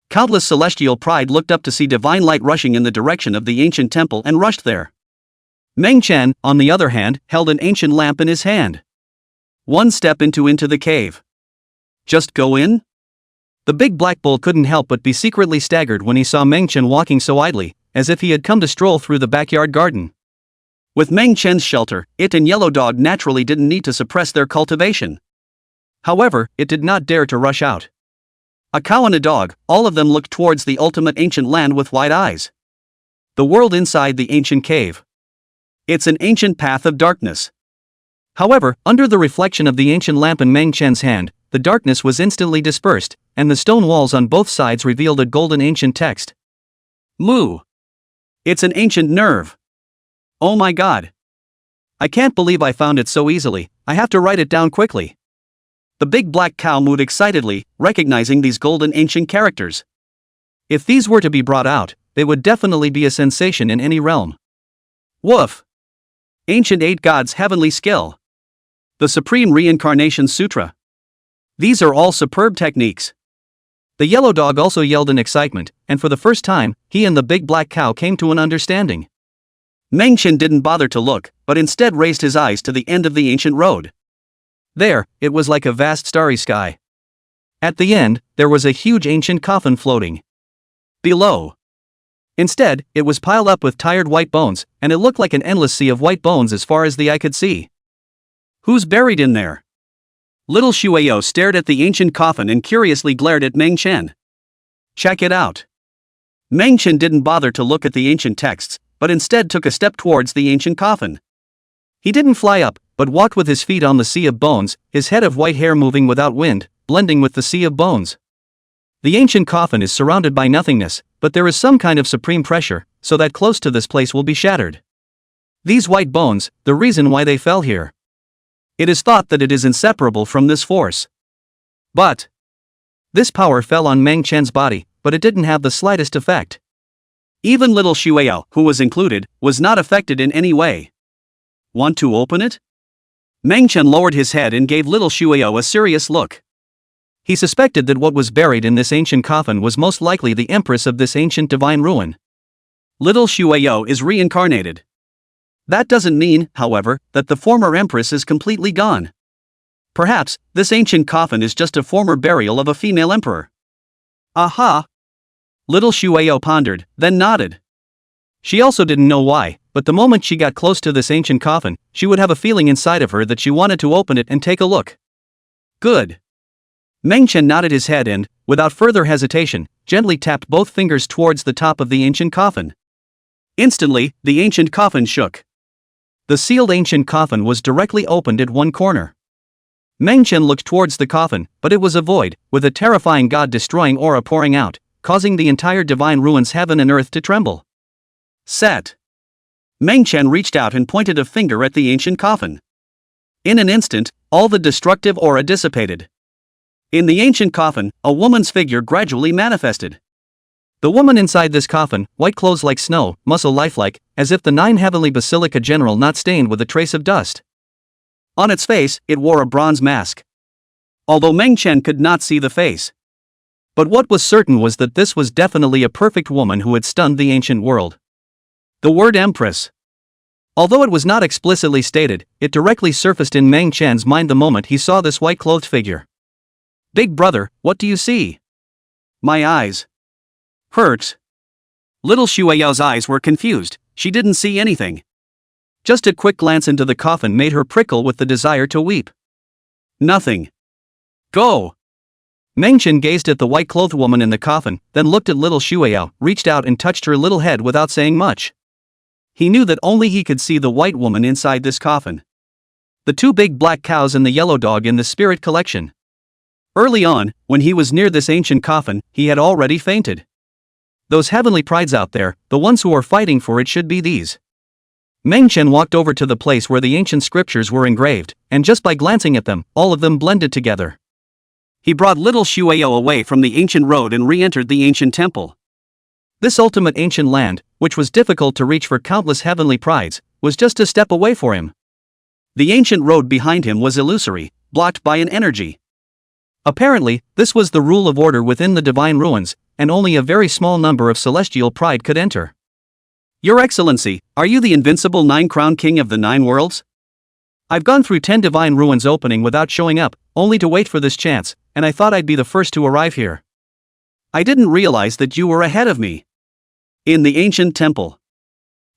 Countless celestial pride looked up to see divine light rushing in the direction of the ancient temple and rushed there. Meng Chen, on the other hand, held an ancient lamp in his hand. One step into the cave. Just go in? The big black bull couldn't help but be secretly staggered when he saw Meng Chen walking so idly, as if he had come to stroll through the backyard garden. With Meng Chen's shelter, it and Yellow Dog naturally didn't need to suppress their cultivation. However, it did not dare to rush out. A cow and a dog, all of them looked towards the ultimate ancient land with wide eyes. The world inside the ancient cave. It's an ancient path of darkness. However, under the reflection of the ancient lamp in Meng Chen's hand, the darkness was instantly dispersed, and the stone walls on both sides revealed a golden ancient text. Moo. It's an ancient nerve. Oh my god. I can't believe I found it so easily, I have to write it down quickly. The big black cow mooed excitedly, recognizing these golden ancient characters. If these were to be brought out, they would definitely be a sensation in any realm. Woof. Ancient 8 Gods' Heavenly Skill. The Supreme Reincarnation Sutra. These are all superb techniques. The yellow dog also yelled in excitement, and for the first time, he and the big black cow came to an understanding. Meng Chen didn't bother to look, but instead raised his eyes to the end of the ancient road. There, it was like a vast starry sky. At the end, there was a huge ancient coffin floating. Below. Instead, it was piled up with tired white bones, and it looked like an endless sea of white bones as far as the eye could see. Who's buried in there? Little Shueyo stared at the ancient coffin and curiously glared at Meng Chen. Check it out. Meng Chen didn't bother to look at the ancient texts, but instead took a step towards the ancient coffin. He didn't fly up, but walked with his feet on the sea of bones, his head of white hair moving without wind, blending with the sea of bones. The ancient coffin is surrounded by nothingness, but there is some kind of supreme pressure, so that close to this place will be shattered. These white bones, the reason why they fell here. It is thought that it is inseparable from this force. But this power fell on Meng Chen's body, but it didn't have the slightest effect. Even little Shueyo, who was included, was not affected in any way. Want to open it? Meng Chen lowered his head and gave little Shueyo a serious look. He suspected that what was buried in this ancient coffin was most likely the empress of this ancient divine ruin. Little Shueyo is reincarnated. That doesn't mean, however, that the former empress is completely gone. Perhaps, this ancient coffin is just a former burial of a female emperor. Aha! Little Shueyo pondered, then nodded. She also didn't know why, but the moment she got close to this ancient coffin, she would have a feeling inside of her that she wanted to open it and take a look. Good. Meng Chen nodded his head and, without further hesitation, gently tapped both fingers towards the top of the ancient coffin. Instantly, the ancient coffin shook. The sealed ancient coffin was directly opened at one corner. Meng Chen looked towards the coffin, but it was a void, with a terrifying god-destroying aura pouring out, causing the entire divine ruins heaven and earth to tremble. Set. Meng Chen reached out and pointed a finger at the ancient coffin. In an instant, all the destructive aura dissipated. In the ancient coffin, a woman's figure gradually manifested. The woman inside this coffin, white clothes like snow, muscle lifelike, as if the 9 heavenly basilica general not stained with a trace of dust. On its face, it wore a bronze mask. Although Meng Chen could not see the face. But what was certain was that this was definitely a perfect woman who had stunned the ancient world. The word Empress. Although it was not explicitly stated, it directly surfaced in Meng Chen's mind the moment he saw this white-clothed figure. Big brother, what do you see? My eyes. Hurts. Little Shueyo's eyes were confused, she didn't see anything. Just a quick glance into the coffin made her prickle with the desire to weep. Nothing. Go! Meng Chen gazed at the white-clothed woman in the coffin, then looked at little Shueyo, reached out and touched her little head without saying much. He knew that only he could see the white woman inside this coffin. The 2 big black cows and the yellow dog in the spirit collection. Early on, when he was near this ancient coffin, he had already fainted. Those heavenly prides out there, the ones who are fighting for it should be these. Meng Chen walked over to the place where the ancient scriptures were engraved, and just by glancing at them, all of them blended together. He brought little Shueyo away from the ancient road and re-entered the ancient temple. This ultimate ancient land, which was difficult to reach for countless heavenly prides, was just a step away for him. The ancient road behind him was illusory, blocked by an energy. Apparently, this was the rule of order within the divine ruins, and only a very small number of celestial pride could enter. Your Excellency, are you the invincible nine-crowned king of the 9 worlds? I've gone through 10 divine ruins opening without showing up, only to wait for this chance, and I thought I'd be the first to arrive here. I didn't realize that you were ahead of me. In the ancient temple.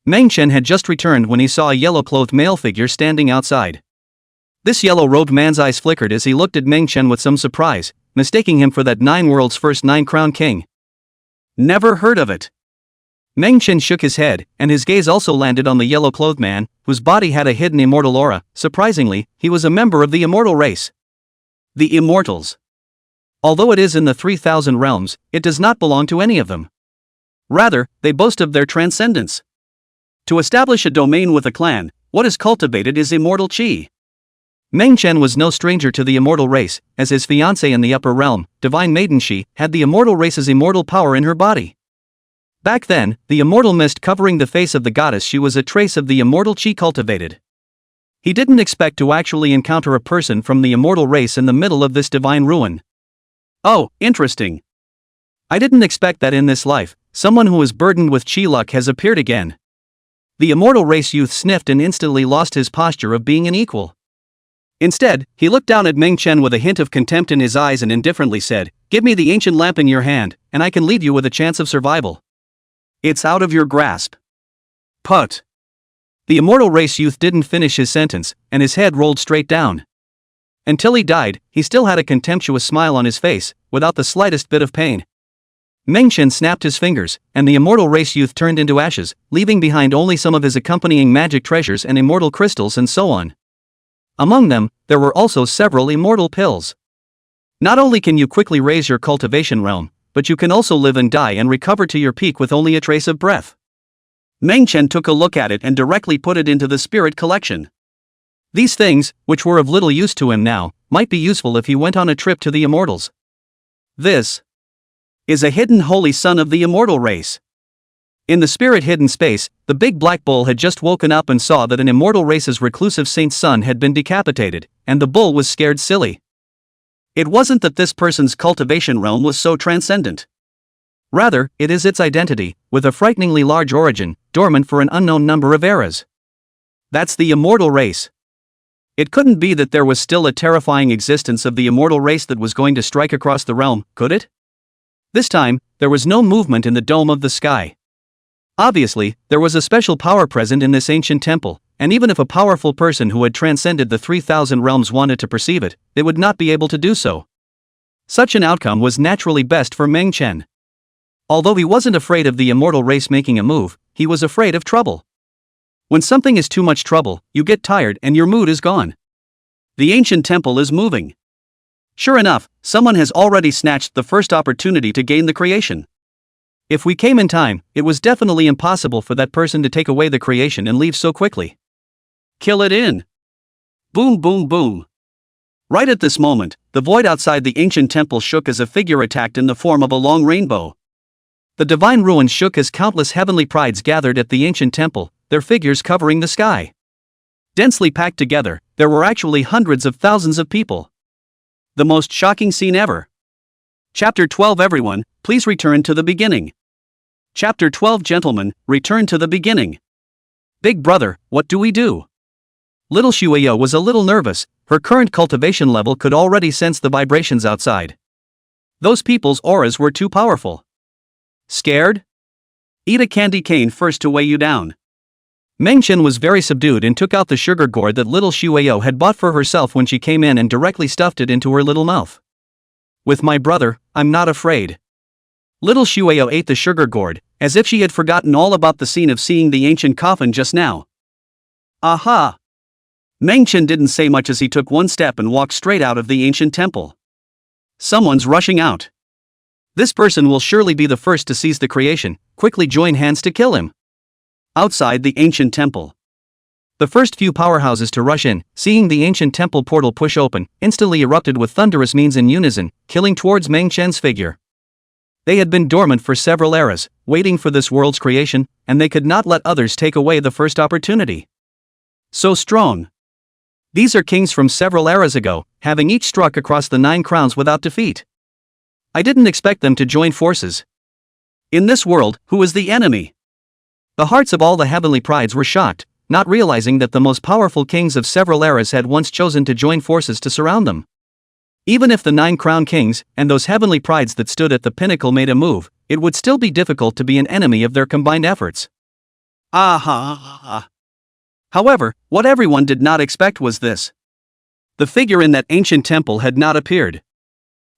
Meng Chen had just returned when he saw a yellow-clothed male figure standing outside. This yellow-robed man's eyes flickered as he looked at Meng Chen with some surprise, mistaking him for that 9 worlds' first 9-crowned king. Never heard of it. Meng Chen shook his head, and his gaze also landed on the yellow-clothed man, whose body had a hidden immortal aura. Surprisingly, he was a member of the immortal race. The immortals. Although it is in the 3,000 realms, it does not belong to any of them. Rather, they boast of their transcendence. To establish a domain with a clan, what is cultivated is immortal chi. Meng Chen was no stranger to the immortal race, as his fiancée in the upper realm, divine maiden Shi, had the immortal race's immortal power in her body. Back then, the immortal mist covering the face of the goddess Shi was a trace of the immortal chi cultivated. He didn't expect to actually encounter a person from the immortal race in the middle of this divine ruin. Oh, interesting. I didn't expect that in this life, someone who is burdened with chi luck has appeared again. The immortal race youth sniffed and instantly lost his posture of being an equal. Instead, he looked down at Meng Chen with a hint of contempt in his eyes and indifferently said, "Give me the ancient lamp in your hand, and I can leave you with a chance of survival. It's out of your grasp." Put. The immortal race youth didn't finish his sentence, and his head rolled straight down. Until he died, he still had a contemptuous smile on his face, without the slightest bit of pain. Meng Chen snapped his fingers, and the immortal race youth turned into ashes, leaving behind only some of his accompanying magic treasures and immortal crystals and so on. Among them, there were also several immortal pills. Not only can you quickly raise your cultivation realm, but you can also live and die and recover to your peak with only a trace of breath. Meng Chen took a look at it and directly put it into the spirit collection. These things, which were of little use to him now, might be useful if he went on a trip to the immortals. This is a hidden holy son of the immortal race. In the spirit hidden space, the big black bull had just woken up and saw that an immortal race's reclusive saint's son had been decapitated, and the bull was scared silly. It wasn't that this person's cultivation realm was so transcendent. Rather, it is its identity, with a frighteningly large origin, dormant for an unknown number of eras. That's the immortal race. It couldn't be that there was still a terrifying existence of the immortal race that was going to strike across the realm, could it? This time, there was no movement in the dome of the sky. Obviously, there was a special power present in this ancient temple, and even if a powerful person who had transcended the 3,000 realms wanted to perceive it, they would not be able to do so. Such an outcome was naturally best for Meng Chen. Although he wasn't afraid of the immortal race making a move, he was afraid of trouble. When something is too much trouble, you get tired and your mood is gone. The ancient temple is moving. Sure enough, someone has already snatched the first opportunity to gain the creation. If we came in time, it was definitely impossible for that person to take away the creation and leave so quickly. Kill it in. Boom boom boom. Right at this moment, the void outside the ancient temple shook as a figure attacked in the form of a long rainbow. The divine ruins shook as countless heavenly prides gathered at the ancient temple, their figures covering the sky. Densely packed together, there were actually hundreds of thousands of people. The most shocking scene ever. Chapter 12 Everyone, please return to the beginning. Chapter 12 Gentlemen, return to the beginning. Big brother, what do we do? Little Shueyo was a little nervous, her current cultivation level could already sense the vibrations outside. Those people's auras were too powerful. Scared? Eat a candy cane first to weigh you down. Meng Chen was very subdued and took out the sugar gourd that little Shueyo had bought for herself when she came in and directly stuffed it into her little mouth. With my brother, I'm not afraid. Little Shueyo ate the sugar gourd, as if she had forgotten all about the scene of seeing the ancient coffin just now. Aha! Meng Chen didn't say much as he took one step and walked straight out of the ancient temple. Someone's rushing out. This person will surely be the first to seize the creation, quickly join hands to kill him. Outside the ancient temple. The first few powerhouses to rush in, seeing the ancient temple portal push open, instantly erupted with thunderous means in unison, killing towards Meng Chen's figure. They had been dormant for several eras, waiting for this world's creation, and they could not let others take away the first opportunity. So strong. These are kings from several eras ago, having each struck across the 9 crowns without defeat. I didn't expect them to join forces. In this world, who is the enemy? The hearts of all the heavenly prides were shocked, not realizing that the most powerful kings of several eras had once chosen to join forces to surround them. Even if the 9 crown kings, and those heavenly prides that stood at the pinnacle made a move, it would still be difficult to be an enemy of their combined efforts. However, what everyone did not expect was this. The figure in that ancient temple had not appeared.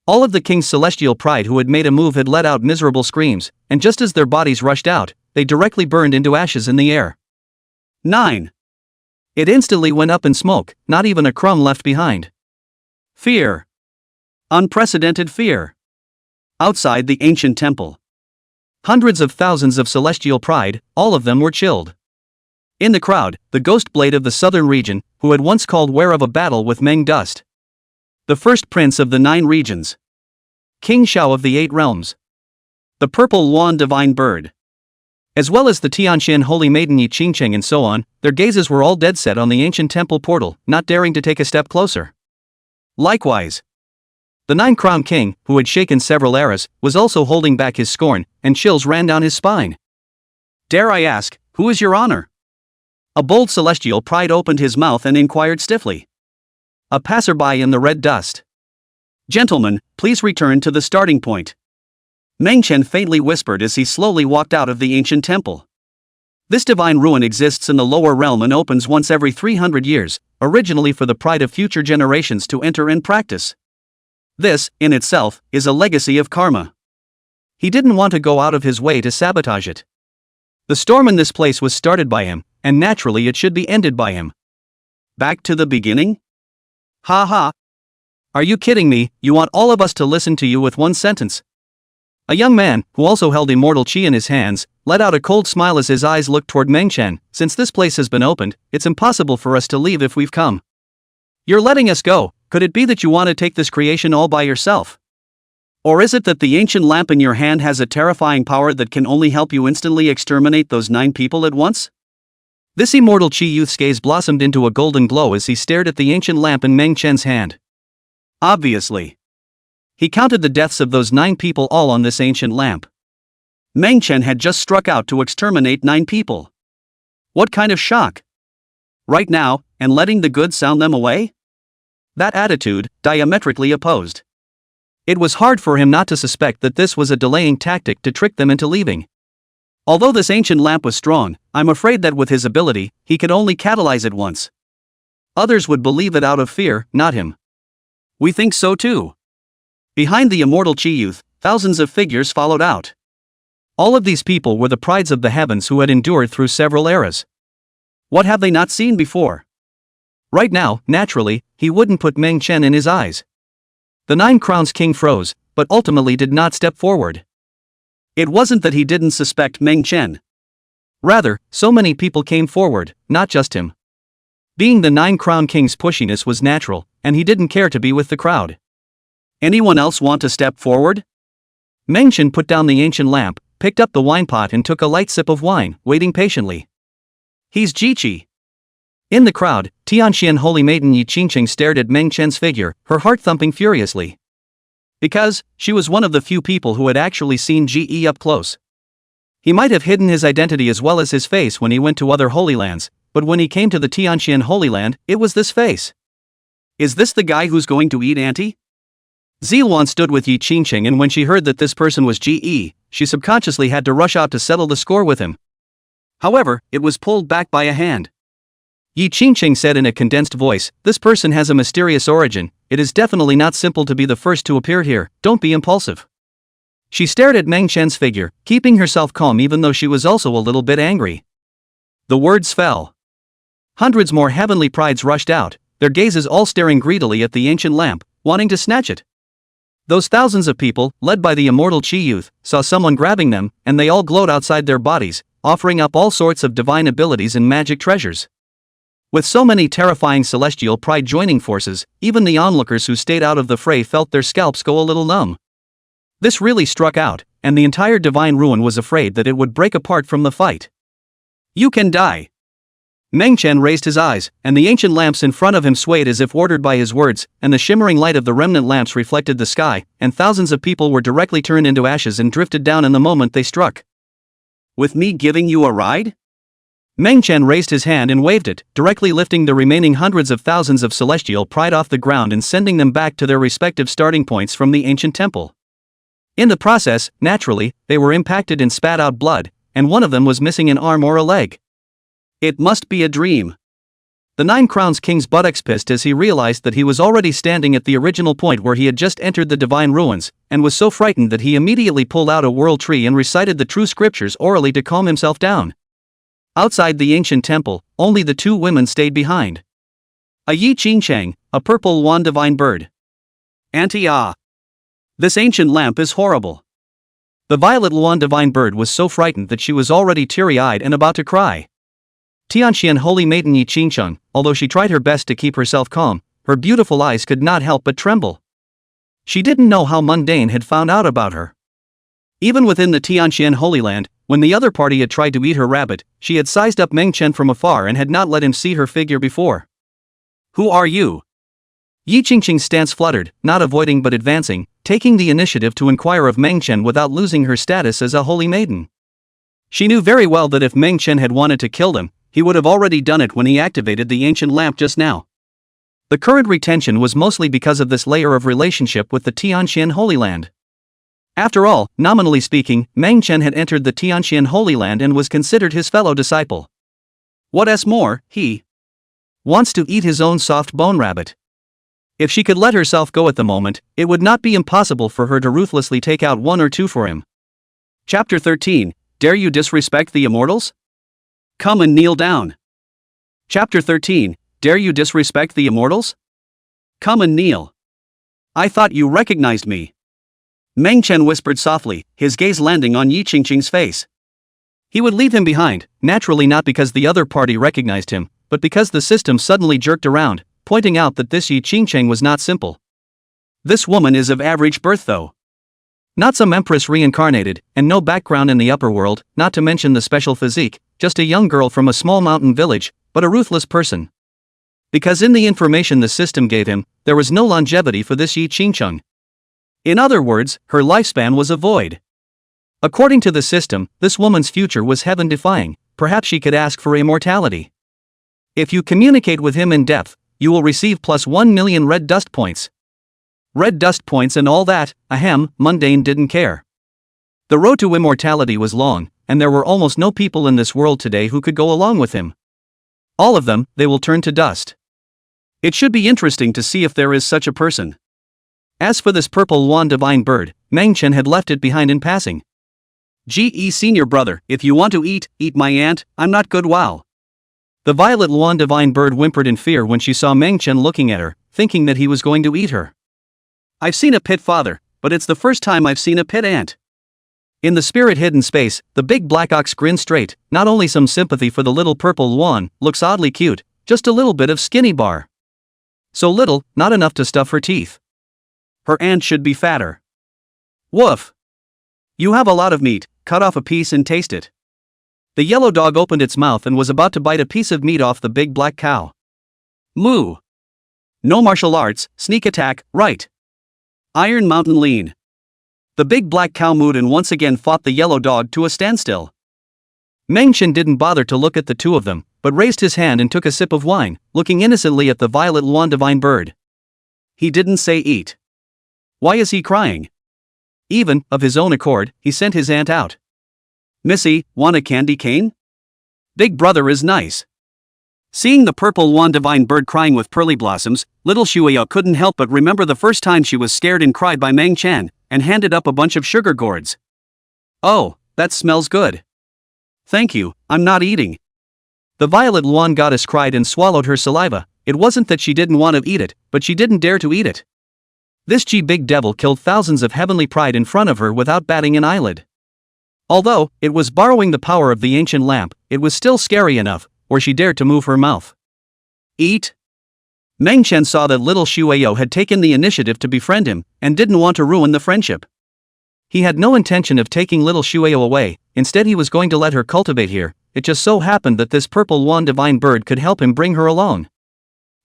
All of the king's celestial pride who had made a move had let out miserable screams, and just as their bodies rushed out, they directly burned into ashes in the air. 9. It instantly went up in smoke, not even a crumb left behind. Fear. Unprecedented fear. Outside the ancient temple. Hundreds of thousands of celestial pride, all of them were chilled. In the crowd, the ghost blade of the southern region, who had once called ware of a battle with Meng Dust. The first prince of the 9 regions. King Shao of the 8 realms. The purple Yuan divine bird. As well as the Tianxian holy maiden Yi Qingcheng and so on, their gazes were all dead set on the ancient temple portal, not daring to take a step closer. Likewise, the 9 crown king, who had shaken several eras, was also holding back his scorn, and chills ran down his spine. Dare I ask, who is your honor? A bold celestial pride opened his mouth and inquired stiffly. A passerby in the red dust. Gentlemen, please return to the starting point. Meng Chen faintly whispered as he slowly walked out of the ancient temple. This divine ruin exists in the lower realm and opens once every 300 years, originally for the pride of future generations to enter and practice. This, in itself, is a legacy of karma. He didn't want to go out of his way to sabotage it. The storm in this place was started by him, and naturally it should be ended by him. Back to the beginning? Ha ha. Are you kidding me? You want all of us to listen to you with one sentence? A young man, who also held immortal chi in his hands, let out a cold smile as his eyes looked toward Meng Chen. Since this place has been opened, it's impossible for us to leave if we've come. You're letting us go. Could it be that you want to take this creation all by yourself? Or is it that the ancient lamp in your hand has a terrifying power that can only help you instantly exterminate those 9 people at once? This immortal chi youth's gaze blossomed into a golden glow as he stared at the ancient lamp in Meng Chen's hand. Obviously. He counted the deaths of those 9 people all on this ancient lamp. Meng Chen had just struck out to exterminate 9 people. What kind of shock? Right now, and letting the good sound them away? That attitude, diametrically opposed. It was hard for him not to suspect that this was a delaying tactic to trick them into leaving. Although this ancient lamp was strong, I'm afraid that with his ability, he could only catalyze it once. Others would believe it out of fear, not him. We think so too. Behind the immortal chi youth, thousands of figures followed out. All of these people were the prides of the heavens who had endured through several eras. What have they not seen before? Right now, naturally, he wouldn't put Meng Chen in his eyes. The 9 crowns king froze, but ultimately did not step forward. It wasn't that he didn't suspect Meng Chen. Rather, so many people came forward, not just him. Being the 9 crown king's pushiness was natural, and he didn't care to be with the crowd. Anyone else want to step forward? Meng Chen put down the ancient lamp, picked up the wine pot and took a light sip of wine, waiting patiently. He's Jiqi. In the crowd, Tianxian holy maiden Yi Qingcheng stared at Meng Chen's figure, her heart thumping furiously. Because, she was one of the few people who had actually seen Ji up close. He might have hidden his identity as well as his face when he went to other holy lands, but when he came to the Tianxian holy land, it was this face. Is this the guy who's going to eat Auntie? Ziluan stood with Yi Qingcheng, and when she heard that this person was Ji, she subconsciously had to rush out to settle the score with him. However, it was pulled back by a hand. Yi Qingcheng said in a condensed voice, "This person has a mysterious origin. It is definitely not simple to be the first to appear here, don't be impulsive." She stared at Meng Chen's figure, keeping herself calm even though she was also a little bit angry. The words fell. Hundreds more heavenly prides rushed out, their gazes all staring greedily at the ancient lamp, wanting to snatch it. Those thousands of people, led by the immortal Chi youth, saw someone grabbing them, and they all glowed outside their bodies, offering up all sorts of divine abilities and magic treasures. With so many terrifying celestial pride joining forces, even the onlookers who stayed out of the fray felt their scalps go a little numb. This really struck out, and the entire divine ruin was afraid that it would break apart from the fight. You can die. Meng Chen raised his eyes, and the ancient lamps in front of him swayed as if ordered by his words, and the shimmering light of the remnant lamps reflected the sky, and thousands of people were directly turned into ashes and drifted down in the moment they struck. With me giving you a ride? Meng Chen raised his hand and waved it, directly lifting the remaining hundreds of thousands of celestial pride off the ground and sending them back to their respective starting points from the ancient temple. In the process, naturally, they were impacted and spat out blood, and one of them was missing an arm or a leg. It must be a dream. The Nine Crowns King's buttocks pissed as he realized that he was already standing at the original point where he had just entered the divine ruins, and was so frightened that he immediately pulled out a world tree and recited the true scriptures orally to calm himself down. Outside the ancient temple, only the two women stayed behind. A Yi Qingchang, a purple Yuan divine bird. Auntie Ah. This ancient lamp is horrible. The violet Luan divine bird was so frightened that she was already teary-eyed and about to cry. Tianxian holy maiden Yi Qingcheng, although she tried her best to keep herself calm, her beautiful eyes could not help but tremble. She didn't know how Mundane had found out about her. Even within the Tianxian Holy Land, when the other party had tried to eat her rabbit, she had sized up Meng Chen from afar and had not let him see her figure before. Who are you? Yi Qingqing's stance fluttered, not avoiding but advancing, taking the initiative to inquire of Meng Chen without losing her status as a holy maiden. She knew very well that if Meng Chen had wanted to kill him, he would have already done it when he activated the ancient lamp just now. The current retention was mostly because of this layer of relationship with the Tianxian Holy Land. After all, nominally speaking, Meng Chen had entered the Tianxian Holy Land and was considered his fellow disciple. What's more, he wants to eat his own soft bone rabbit. If she could let herself go at the moment, it would not be impossible for her to ruthlessly take out one or two for him. Chapter 13, Dare You Disrespect the Immortals? Come and kneel down. Chapter 13, Dare You Disrespect the Immortals? Come and kneel. I thought you recognized me. Meng Chen whispered softly, his gaze landing on Yi Qingqing's face. He would leave him behind, naturally not because the other party recognized him, but because the system suddenly jerked around, pointing out that this Yi Qingqing was not simple. This woman is of average birth though. Not some empress reincarnated, and no background in the upper world, not to mention the special physique, just a young girl from a small mountain village, but a ruthless person. Because in the information the system gave him, there was no longevity for this Yi Qingqing. In other words, her lifespan was a void. According to the system, this woman's future was heaven-defying, perhaps she could ask for immortality. If you communicate with him in depth, you will receive plus 1 million red dust points. Red dust points and all that, ahem, Mundane didn't care. The road to immortality was long, and there were almost no people in this world today who could go along with him. All of them, they will turn to dust. It should be interesting to see if there is such a person. As for this purple Yuan divine bird, Meng Chen had left it behind in passing. Ge senior brother, if you want to eat my aunt, I'm not good wow. The violet Yuan divine bird whimpered in fear when she saw Meng Chen looking at her, thinking that he was going to eat her. I've seen a pit father, but it's the first time I've seen a pit aunt. In the spirit hidden space, the big black ox grinned straight, not only some sympathy for the little purple Yuan, looks oddly cute, just a little bit of skinny bar. So little, not enough to stuff her teeth. Her aunt should be fatter. Woof! You have a lot of meat, cut off a piece and taste it. The yellow dog opened its mouth and was about to bite a piece of meat off the big black cow. Moo! No martial arts, sneak attack, right. Iron Mountain lean. The big black cow mooed and once again fought the yellow dog to a standstill. Meng Chen didn't bother to look at the two of them, but raised his hand and took a sip of wine, looking innocently at the violet Yuan divine bird. He didn't say eat. Why is he crying? Even, of his own accord, he sent his aunt out. Missy, want a candy cane? Big brother is nice. Seeing the purple Yuan divine bird crying with pearly blossoms, little Shuya couldn't help but remember the first time she was scared and cried by Meng Chen, and handed up a bunch of sugar gourds. Oh, that smells good. Thank you, I'm not eating. The violet Yuan goddess cried and swallowed her saliva. It wasn't that she didn't want to eat it, but she didn't dare to eat it. This big devil killed thousands of heavenly pride in front of her without batting an eyelid. Although, it was borrowing the power of the ancient lamp, it was still scary enough, or she dared to move her mouth. Eat? Meng Chen saw that little Shueyo had taken the initiative to befriend him, and didn't want to ruin the friendship. He had no intention of taking little Shueyo away, instead he was going to let her cultivate here. It just so happened that this purple Yuan divine bird could help him bring her alone.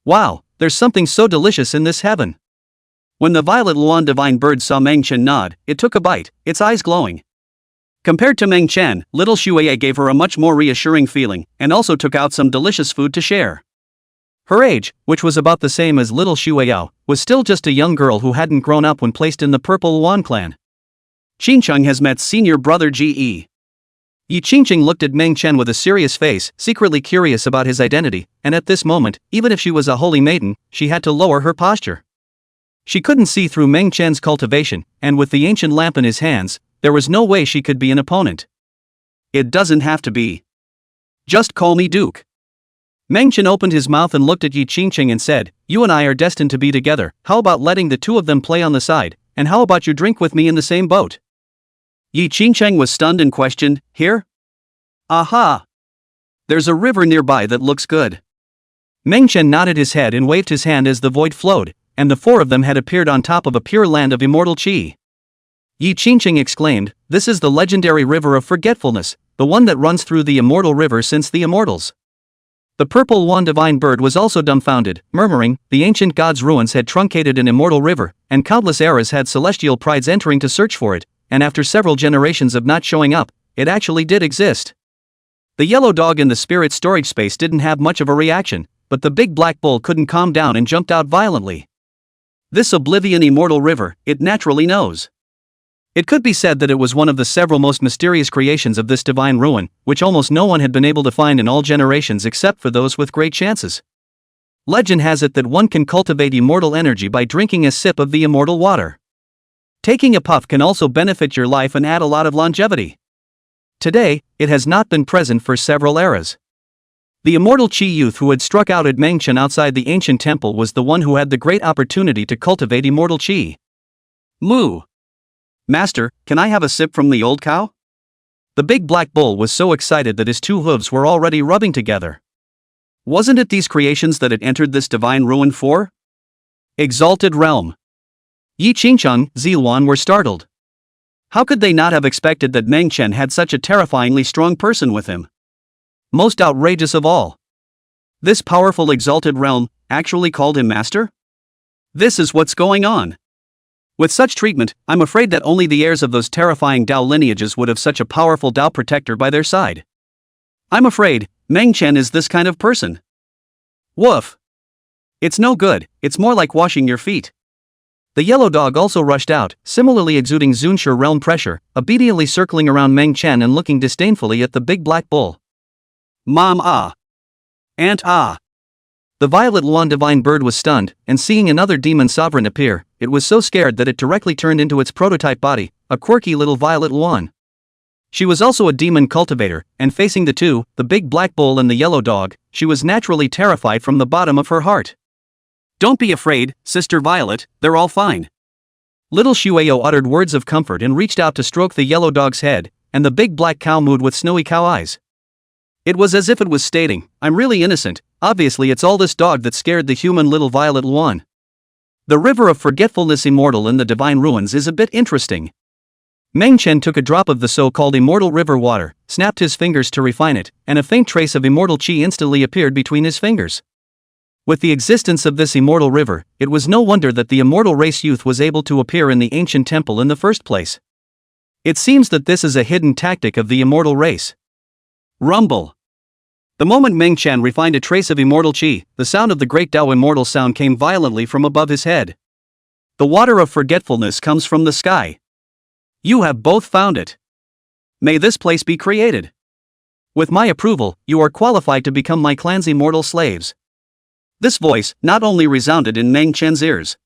Wow, there's something so delicious in this heaven. When the violet Yuan divine bird saw Meng Chen nod, it took a bite, its eyes glowing. Compared to Meng Chen, little Shueya gave her a much more reassuring feeling, and also took out some delicious food to share. Her age, which was about the same as little Shueya, was still just a young girl who hadn't grown up when placed in the purple Yuan clan. Qingcheng has met senior brother Ge. Yi Qingcheng looked at Meng Chen with a serious face, secretly curious about his identity, and at this moment, even if she was a holy maiden, she had to lower her posture. She couldn't see through Meng Chen's cultivation, and with the ancient lamp in his hands, there was no way she could be an opponent. It doesn't have to be. Just call me Duke. Meng Chen opened his mouth and looked at Yi Qingcheng and said, "You and I are destined to be together. How about letting the two of them play on the side, and how about you drink with me in the same boat?" Yi Qingcheng was stunned and questioned, "Here? Aha! There's a river nearby that looks good." Meng Chen nodded his head and waved his hand as the void flowed, and the four of them had appeared on top of a pure land of immortal qi. Yi Qingcheng exclaimed, "This is the legendary river of forgetfulness, the one that runs through the immortal river since the immortals." The purple Yuan divine bird was also dumbfounded, murmuring, "The ancient god's ruins had truncated an immortal river, and countless eras had celestial prides entering to search for it, and after several generations of not showing up, it actually did exist." The yellow dog in the spirit storage space didn't have much of a reaction, but the big black bull couldn't calm down and jumped out violently. This oblivion immortal river, it naturally knows. It could be said that it was one of the several most mysterious creations of this divine ruin, which almost no one had been able to find in all generations except for those with great chances. Legend has it that one can cultivate immortal energy by drinking a sip of the immortal water. Taking a puff can also benefit your life and add a lot of longevity. Today, it has not been present for several eras. The immortal Qi youth who had struck out at Meng Chen outside the ancient temple was the one who had the great opportunity to cultivate immortal Qi. "Moo! Master, can I have a sip from the old cow?" The big black bull was so excited that his two hooves were already rubbing together. Wasn't it these creations that it entered this divine ruin for? Exalted realm. Yi Qingcheng, Ziluan were startled. How could they not have expected that Meng Chen had such a terrifyingly strong person with him? Most outrageous of all. This powerful exalted realm actually called him master? This is what's going on. With such treatment, I'm afraid that only the heirs of those terrifying Dao lineages would have such a powerful Dao protector by their side. I'm afraid Meng Chen is this kind of person. Woof. It's no good, it's more like washing your feet. The yellow dog also rushed out, similarly exuding Zunshur realm pressure, obediently circling around Meng Chen and looking disdainfully at the big black bull. Mom ah. Aunt ah. The violet Yuan divine bird was stunned, and seeing another demon sovereign appear, it was so scared that it directly turned into its prototype body, a quirky little violet Yuan. She was also a demon cultivator, and facing the two, the big black bull and the yellow dog, she was naturally terrified from the bottom of her heart. "Don't be afraid, Sister Violet, they're all fine." Little Shueyo uttered words of comfort and reached out to stroke the yellow dog's head, and the big black cow mooed with snowy cow eyes. It was as if it was stating, "I'm really innocent, obviously it's all this dog that scared the human little violet Yuan." The river of forgetfulness immortal in the divine ruins is a bit interesting. Meng Chen took a drop of the so-called immortal river water, snapped his fingers to refine it, and a faint trace of immortal qi instantly appeared between his fingers. With the existence of this immortal river, it was no wonder that the immortal race youth was able to appear in the ancient temple in the first place. It seems that this is a hidden tactic of the immortal race. Rumble. The moment Meng Chen refined a trace of immortal qi, the sound of the great Dao immortal sound came violently from above his head. The water of forgetfulness comes from the sky. You have both found it. May this place be created. With my approval, you are qualified to become my clan's immortal slaves. This voice not only resounded in Meng Chen's ears.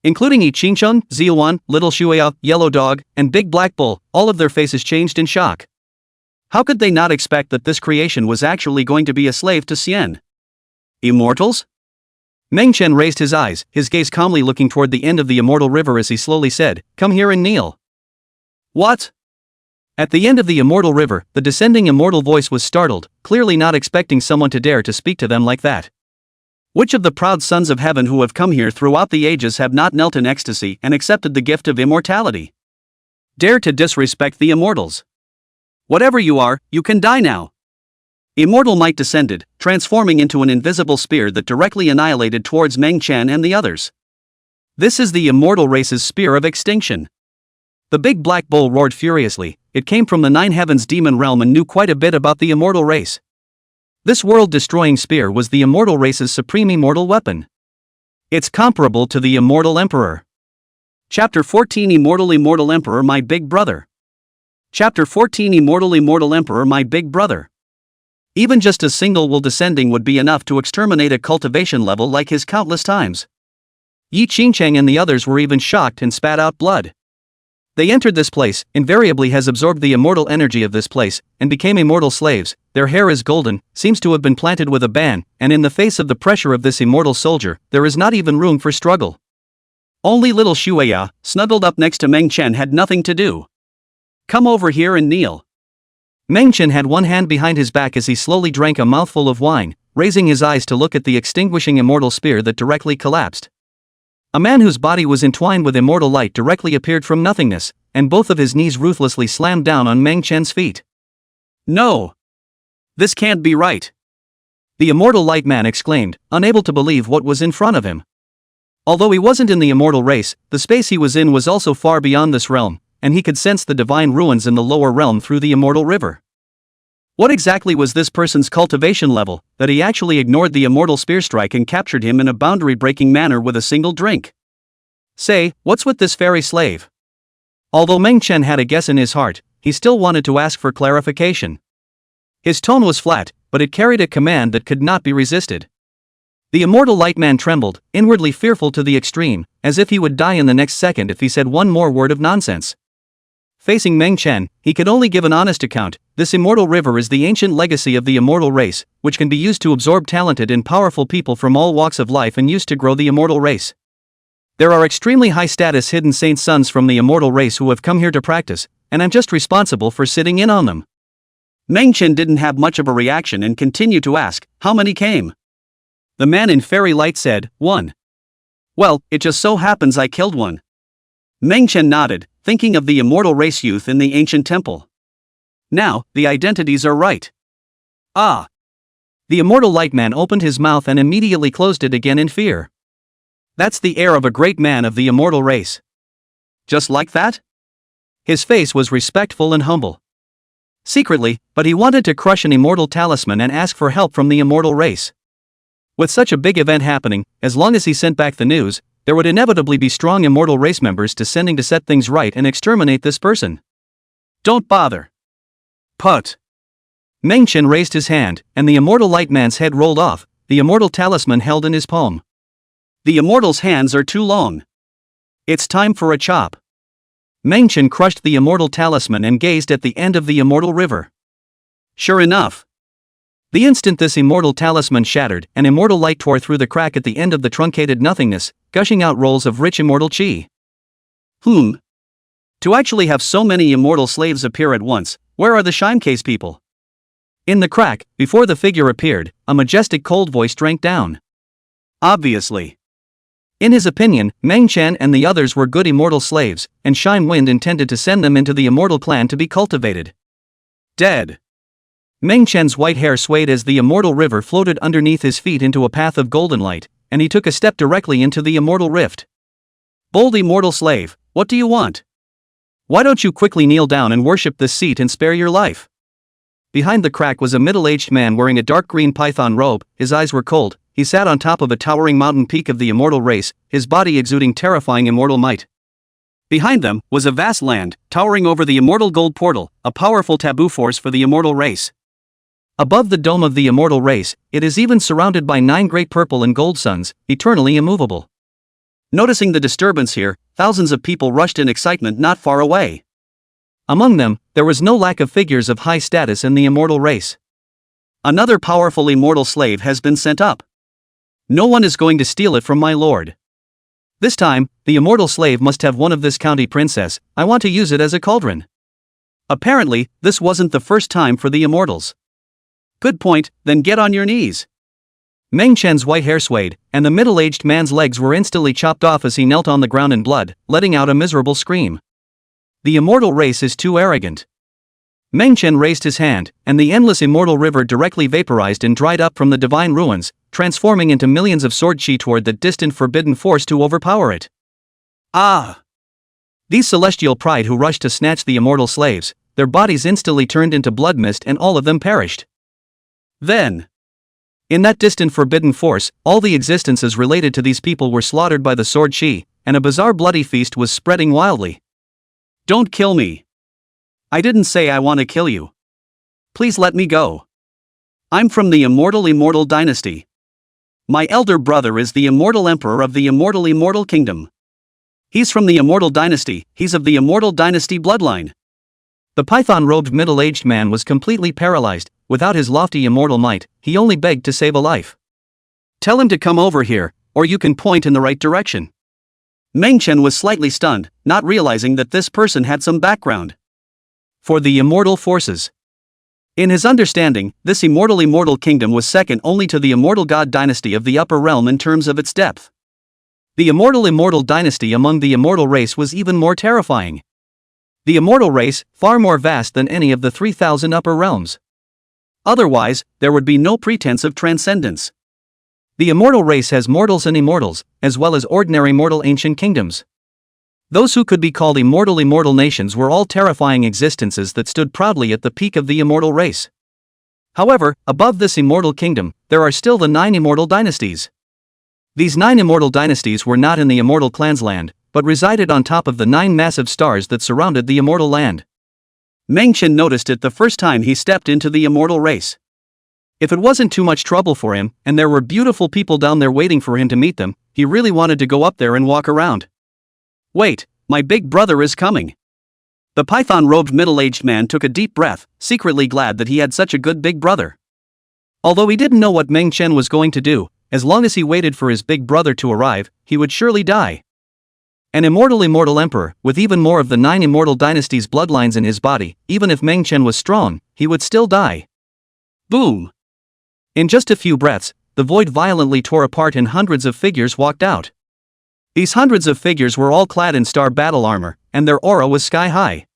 Including Yi Qingcheng, Ziluan, Little Shueya, Yellow Dog, and Big Black Bull, all of their faces changed in shock. How could they not expect that this creation was actually going to be a slave to Xian? Immortals? Meng Chen raised his eyes, his gaze calmly looking toward the end of the immortal river as he slowly said, "Come here and kneel." What? At the end of the immortal river, the descending immortal voice was startled, clearly not expecting someone to dare to speak to them like that. Which of the proud sons of heaven who have come here throughout the ages have not knelt in ecstasy and accepted the gift of immortality? Dare to disrespect the immortals? Whatever you are, you can die now. Immortal might descended, transforming into an invisible spear that directly annihilated towards Meng Chen and the others. This is the immortal race's spear of extinction. The big black bull roared furiously. It came from the Nine Heavens demon realm and knew quite a bit about the immortal race. This world-destroying spear was the immortal race's supreme immortal weapon. It's comparable to the immortal emperor. Chapter 14 Immortal Emperor My Big Brother. Chapter 14 Immortal Emperor My Big Brother. Even just a single will descending would be enough to exterminate a cultivation level like his countless times. Yi Qingcheng and the others were even shocked and spat out blood. They entered this place, invariably has absorbed the immortal energy of this place, and became immortal slaves. Their hair is golden, seems to have been planted with a ban, and in the face of the pressure of this immortal soldier, there is not even room for struggle. Only little Shueya, snuggled up next to Meng Chen, had nothing to do. Come over here and kneel. Meng Chen had one hand behind his back as he slowly drank a mouthful of wine, raising his eyes to look at the extinguishing immortal spear that directly collapsed. A man whose body was entwined with immortal light directly appeared from nothingness, and both of his knees ruthlessly slammed down on Meng Chen's feet. No! This can't be right! The immortal light man exclaimed, unable to believe what was in front of him. Although he wasn't in the immortal race, the space he was in was also far beyond this realm, and he could sense the divine ruins in the lower realm through the immortal river. What exactly was this person's cultivation level, that he actually ignored the immortal spear strike and captured him in a boundary-breaking manner with a single drink? Say, what's with this fairy slave? Although Meng Chen had a guess in his heart, he still wanted to ask for clarification. His tone was flat, but it carried a command that could not be resisted. The immortal light man trembled, inwardly fearful to the extreme, as if he would die in the next second if he said one more word of nonsense. Facing Meng Chen, he could only give an honest account. This immortal river is the ancient legacy of the immortal race, which can be used to absorb talented and powerful people from all walks of life and used to grow the immortal race. There are extremely high-status hidden saint sons from the immortal race who have come here to practice, and I'm just responsible for sitting in on them. Meng Chen didn't have much of a reaction and continued to ask, how many came? The man in fairy light said, 1. Well, it just so happens I killed one. Meng Chen nodded, thinking of the immortal race youth in the ancient temple. Now, the identities are right. Ah! The immortal light man opened his mouth and immediately closed it again in fear. That's the air of a great man of the immortal race. Just like that? His face was respectful and humble. Secretly, but he wanted to crush an immortal talisman and ask for help from the immortal race. With such a big event happening, as long as he sent back the news, there would inevitably be strong immortal race members descending to set things right and exterminate this person. Don't bother. Put. Meng Chen raised his hand, and the immortal light man's head rolled off, the immortal talisman held in his palm. The immortal's hands are too long. It's time for a chop. Meng Chen crushed the immortal talisman and gazed at the end of the immortal river. Sure enough. The instant this immortal talisman shattered, an immortal light tore through the crack at the end of the truncated nothingness, gushing out rolls of rich immortal chi. To actually have so many immortal slaves appear at once, where are the Shimecase people? In the crack, before the figure appeared, a majestic cold voice drank down. Obviously. In his opinion, Meng Chen and the others were good immortal slaves, and Shime Wind intended to send them into the immortal clan to be cultivated. Dead. Meng Chen's white hair swayed as the immortal river floated underneath his feet into a path of golden light, and he took a step directly into the immortal rift. Bold immortal slave, what do you want? Why don't you quickly kneel down and worship this seat and spare your life? Behind the crack was a middle-aged man wearing a dark green python robe. His eyes were cold. He sat on top of a towering mountain peak of the immortal race, his body exuding terrifying immortal might. Behind them was a vast land, towering over the immortal gold portal, a powerful taboo force for the immortal race. Above the dome of the immortal race, it is even surrounded by 9 great purple and gold suns, eternally immovable. Noticing the disturbance here, thousands of people rushed in excitement not far away. Among them, there was no lack of figures of high status in the immortal race. Another powerful immortal slave has been sent up. No one is going to steal it from my lord. This time, the immortal slave must have one of this county princess. I want to use it as a cauldron. Apparently, this wasn't the first time for the immortals. Good point, then get on your knees. Meng Chen's white hair swayed, and the middle-aged man's legs were instantly chopped off as he knelt on the ground in blood, letting out a miserable scream. The immortal race is too arrogant. Meng Chen raised his hand, and the endless immortal river directly vaporized and dried up from the divine ruins, transforming into millions of sword chi toward the distant forbidden force to overpower it. Ah! These celestial pride who rushed to snatch the immortal slaves, their bodies instantly turned into blood mist and all of them perished. Then, in that distant forbidden force, all the existences related to these people were slaughtered by the sword chi, and a bizarre bloody feast was spreading wildly. Don't kill me. I didn't say I want to kill you. Please let me go. I'm from the immortal dynasty. My elder brother is the immortal emperor of the immortal kingdom. He's from the immortal dynasty, he's of the immortal dynasty bloodline. The python-robed middle-aged man was completely paralyzed. Without his lofty immortal might, he only begged to save a life. Tell him to come over here, or you can point in the right direction. Meng Chen was slightly stunned, not realizing that this person had some background. For the immortal forces. In his understanding, this immortal kingdom was second only to the immortal god dynasty of the upper realm in terms of its depth. The immortal dynasty among the immortal race was even more terrifying. The immortal race, far more vast than any of the 3,000 upper realms. Otherwise, there would be no pretense of transcendence. The immortal race has mortals and immortals, as well as ordinary mortal ancient kingdoms. Those who could be called immortal nations were all terrifying existences that stood proudly at the peak of the immortal race. However, above this immortal kingdom, there are still the 9 immortal dynasties. These 9 immortal dynasties were not in the immortal clan's land, but resided on top of the 9 massive stars that surrounded the immortal land. Meng Chen noticed it the first time he stepped into the immortal race. If it wasn't too much trouble for him, and there were beautiful people down there waiting for him to meet them, he really wanted to go up there and walk around. Wait, my big brother is coming. The python-robed middle-aged man took a deep breath, secretly glad that he had such a good big brother. Although he didn't know what Meng Chen was going to do, as long as he waited for his big brother to arrive, he would surely die. An immortal emperor, with even more of the 9 immortal dynasties' bloodlines in his body, even if Meng Chen was strong, he would still die. Boom! In just a few breaths, the void violently tore apart and hundreds of figures walked out. These hundreds of figures were all clad in star battle armor, and their aura was sky-high.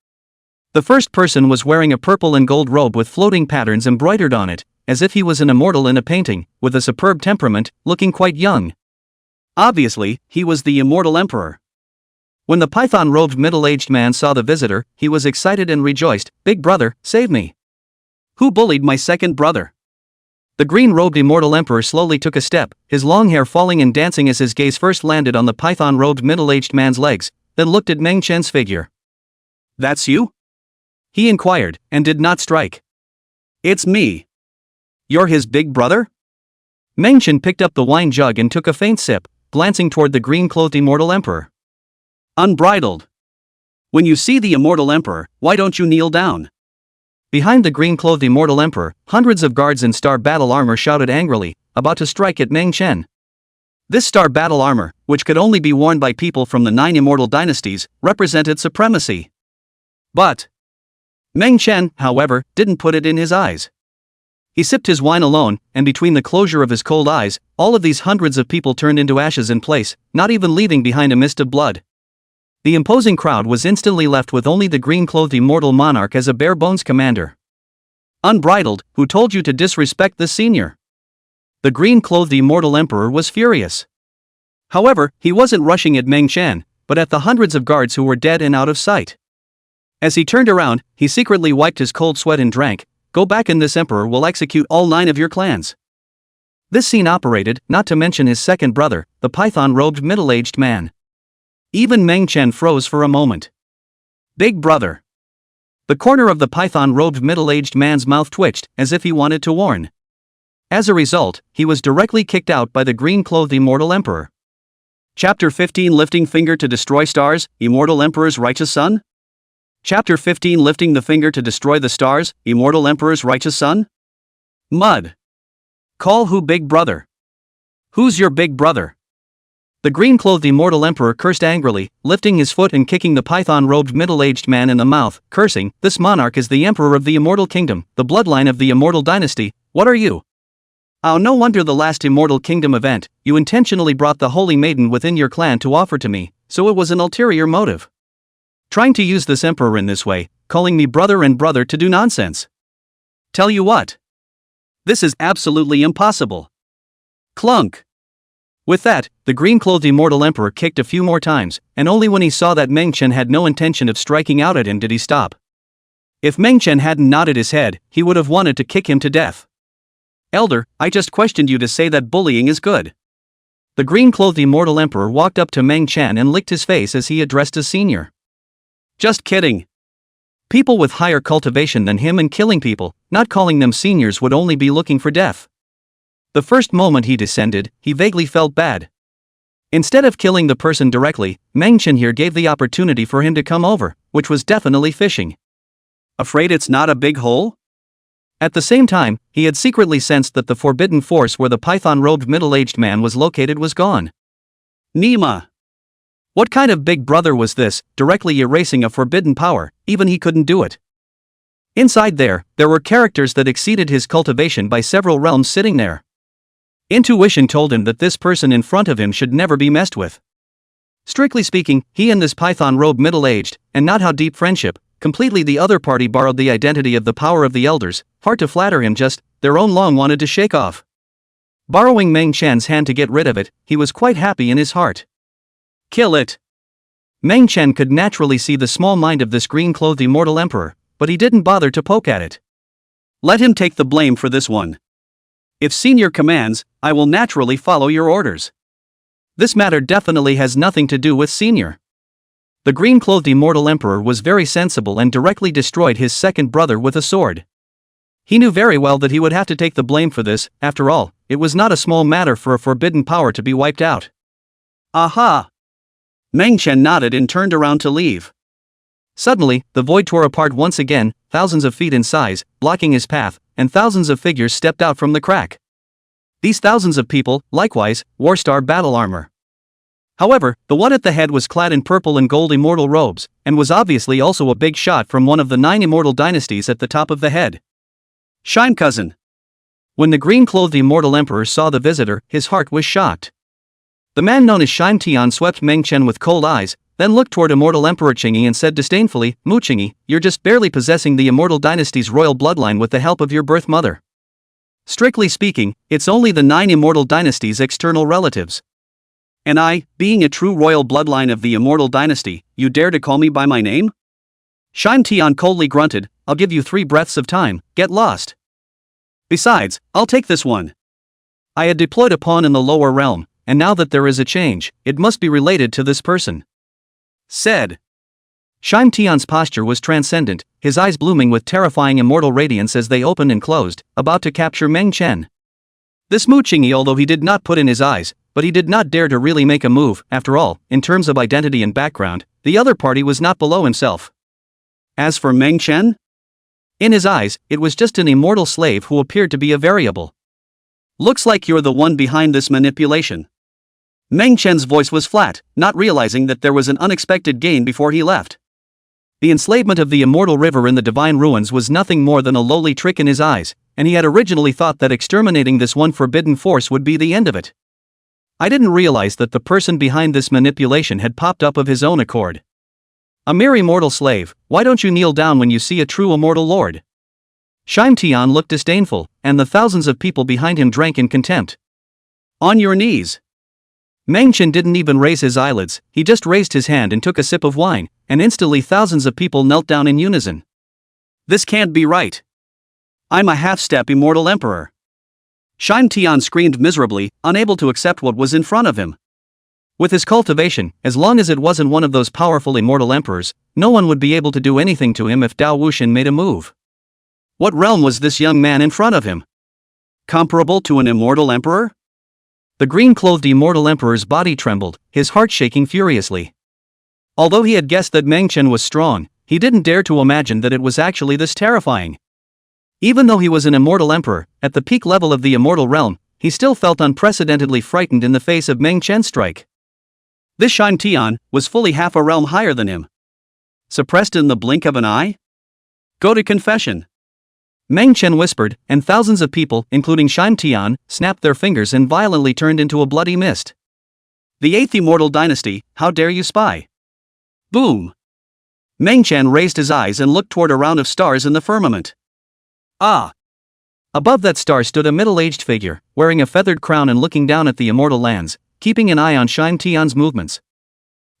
The first person was wearing a purple and gold robe with floating patterns embroidered on it, as if he was an immortal in a painting, with a superb temperament, looking quite young. Obviously, he was the immortal emperor. When the python-robed middle-aged man saw the visitor, he was excited and rejoiced. Big brother, save me. Who bullied my second brother? The green-robed immortal emperor slowly took a step, his long hair falling and dancing as his gaze first landed on the python-robed middle-aged man's legs, then looked at Meng Chen's figure. That's you? He inquired, and did not strike. It's me. You're his big brother? Meng Chen picked up the wine jug and took a faint sip, glancing toward the green-clothed immortal emperor. Unbridled. When you see the immortal emperor, why don't you kneel down? Behind the green-clothed immortal emperor, hundreds of guards in star battle armor shouted angrily, about to strike at Meng Chen. This star battle armor, which could only be worn by people from the 9 immortal dynasties, represented supremacy. But Meng Chen, however, didn't put it in his eyes. He sipped his wine alone, and between the closure of his cold eyes, all of these hundreds of people turned into ashes in place, not even leaving behind a mist of blood. The imposing crowd was instantly left with only the green-clothed immortal monarch as a bare-bones commander. Unbridled, who told you to disrespect the senior? The green-clothed immortal emperor was furious. However, he wasn't rushing at Meng Chen, but at the hundreds of guards who were dead and out of sight. As he turned around, he secretly wiped his cold sweat and drank. Go back and this emperor will execute all 9 of your clans. This scene operated, not to mention his second brother, the python-robed middle-aged man. Even Meng Chen froze for a moment. Big brother. The corner of the python-robed middle-aged man's mouth twitched, as if he wanted to warn. As a result, he was directly kicked out by the green-clothed immortal emperor. Chapter 15 Lifting Finger to Destroy Stars, Immortal Emperor's Righteous Son? Chapter 15 Lifting the Finger to Destroy the Stars, Immortal Emperor's Righteous Son? Mud. Call who big brother? Who's your big brother? The green-clothed immortal emperor cursed angrily, lifting his foot and kicking the python-robed middle-aged man in the mouth, cursing, this monarch is the emperor of the immortal kingdom, the bloodline of the immortal dynasty. What are you? Oh, no wonder the last Immortal Kingdom event, you intentionally brought the holy maiden within your clan to offer to me, so it was an ulterior motive. Trying to use this emperor in this way, calling me brother and brother to do nonsense. Tell you what. This is absolutely impossible. Clunk. With that, the green-clothed immortal emperor kicked a few more times, and only when he saw that Meng Chen had no intention of striking out at him did he stop. If Meng Chen hadn't nodded his head, he would have wanted to kick him to death. Elder, I just questioned you to say that bullying is good. The green-clothed immortal emperor walked up to Meng Chen and licked his face as he addressed his senior. Just kidding. People with higher cultivation than him and killing people, not calling them seniors, would only be looking for death. The first moment he descended, he vaguely felt bad. Instead of killing the person directly, Meng Chen here gave the opportunity for him to come over, which was definitely fishing. Afraid it's not a big hole? At the same time, he had secretly sensed that the forbidden force where the python-robed middle-aged man was located was gone. Nima. What kind of big brother was this, directly erasing a forbidden power? Even he couldn't do it. Inside there were characters that exceeded his cultivation by several realms sitting there. Intuition told him that this person in front of him should never be messed with. Strictly speaking, he and this python-robed middle-aged, and not how deep friendship, completely the other party borrowed the identity of the power of the elders, hard to flatter him, just their own long wanted to shake off. Borrowing Meng Chen's hand to get rid of it, he was quite happy in his heart. Kill it. Meng Chen could naturally see the small mind of this green-clothed immortal emperor, but he didn't bother to poke at it. Let him take the blame for this one. If senior commands, I will naturally follow your orders. This matter definitely has nothing to do with senior. The green-clothed immortal emperor was very sensible and directly destroyed his second brother with a sword. He knew very well that he would have to take the blame for this. After all, it was not a small matter for a forbidden power to be wiped out. Aha! Meng Chen nodded and turned around to leave. Suddenly, the void tore apart once again, thousands of feet in size, blocking his path, and thousands of figures stepped out from the crack. These thousands of people, likewise, wore star battle armor. However, the one at the head was clad in purple and gold immortal robes, and was obviously also a big shot from one of the 9 immortal dynasties at the top of the head. Shine cousin. When the green-clothed immortal emperor saw the visitor, his heart was shocked. The man known as Shime Tian swept Meng Chen with cold eyes, then looked toward immortal emperor Qingyi and said disdainfully, "Mu Qingyi, you're just barely possessing the immortal dynasty's royal bloodline with the help of your birth mother. Strictly speaking, it's only the 9 immortal dynasty's external relatives. And I, being a true royal bloodline of the immortal dynasty, you dare to call me by my name?" Shime Tian coldly grunted, "I'll give you 3 breaths of time, get lost. Besides, I'll take this one. I had deployed a pawn in the lower realm, and now that there is a change, it must be related to this person," said. Shime Tian's posture was transcendent, his eyes blooming with terrifying immortal radiance as they opened and closed, about to capture Meng Chen. This Mu Qingyi, although he did not put in his eyes, but he did not dare to really make a move. After all, in terms of identity and background, the other party was not below himself. As for Meng Chen? In his eyes, it was just an immortal slave who appeared to be a variable. "Looks like you're the one behind this manipulation." Meng Chen's voice was flat, not realizing that there was an unexpected gain before he left. The enslavement of the immortal river in the divine ruins was nothing more than a lowly trick in his eyes, and he had originally thought that exterminating this one forbidden force would be the end of it. I didn't realize that the person behind this manipulation had popped up of his own accord. A mere immortal slave, why don't you kneel down when you see a true immortal lord? Shime Tian looked disdainful, and the thousands of people behind him drank in contempt. On your knees. Meng Chen didn't even raise his eyelids, he just raised his hand and took a sip of wine, and instantly thousands of people knelt down in unison. This can't be right. I'm a half-step immortal emperor. Shime Tian screamed miserably, unable to accept what was in front of him. With his cultivation, as long as it wasn't one of those powerful immortal emperors, no one would be able to do anything to him if Dao Wuxian made a move. What realm was this young man in front of him? Comparable to an immortal emperor? The green-clothed immortal emperor's body trembled, his heart shaking furiously. Although he had guessed that Meng Chen was strong, he didn't dare to imagine that it was actually this terrifying. Even though he was an immortal emperor, at the peak level of the immortal realm, he still felt unprecedentedly frightened in the face of Meng Chen's strike. This Shime Tian was fully half a realm higher than him. Suppressed in the blink of an eye? Go to confession. Meng Chen whispered, and thousands of people, including Shime Tian, snapped their fingers and violently turned into a bloody mist. The 8th Immortal Dynasty, how dare you spy? Boom! Meng Chen raised his eyes and looked toward a round of stars in the firmament. Ah! Above that star stood a middle-aged figure, wearing a feathered crown and looking down at the immortal lands, keeping an eye on Shime Tian's movements.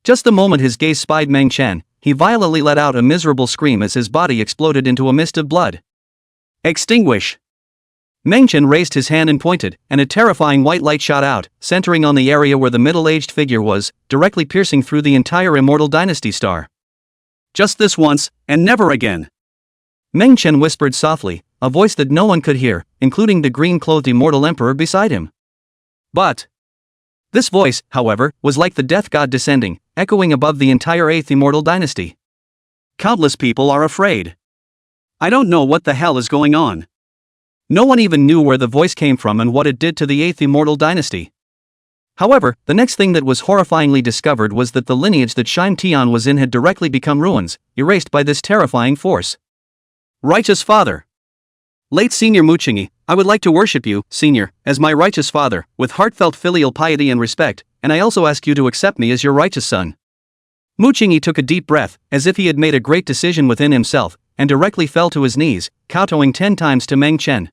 Just the moment his gaze spied Meng Chen, he violently let out a miserable scream as his body exploded into a mist of blood. Extinguish! Meng Chen raised his hand and pointed, and a terrifying white light shot out, centering on the area where the middle-aged figure was, directly piercing through the entire Immortal Dynasty star. Just this once, and never again. Meng Chen whispered softly, a voice that no one could hear, including the green-clothed Immortal Emperor beside him. But this voice, however, was like the death god descending, echoing above the entire 8th Immortal Dynasty. Countless people are afraid. I don't know what the hell is going on. No one even knew where the voice came from and what it did to the 8th Immortal Dynasty. However, the next thing that was horrifyingly discovered was that the lineage that Shime Tian was in had directly become ruins, erased by this terrifying force. Righteous Father. Late Senior Muchingi, I would like to worship you, Senior, as my righteous father, with heartfelt filial piety and respect, and I also ask you to accept me as your righteous son. Muchingi took a deep breath, as if he had made a great decision within himself, and directly fell to his knees, kowtowing 10 times to Meng Chen.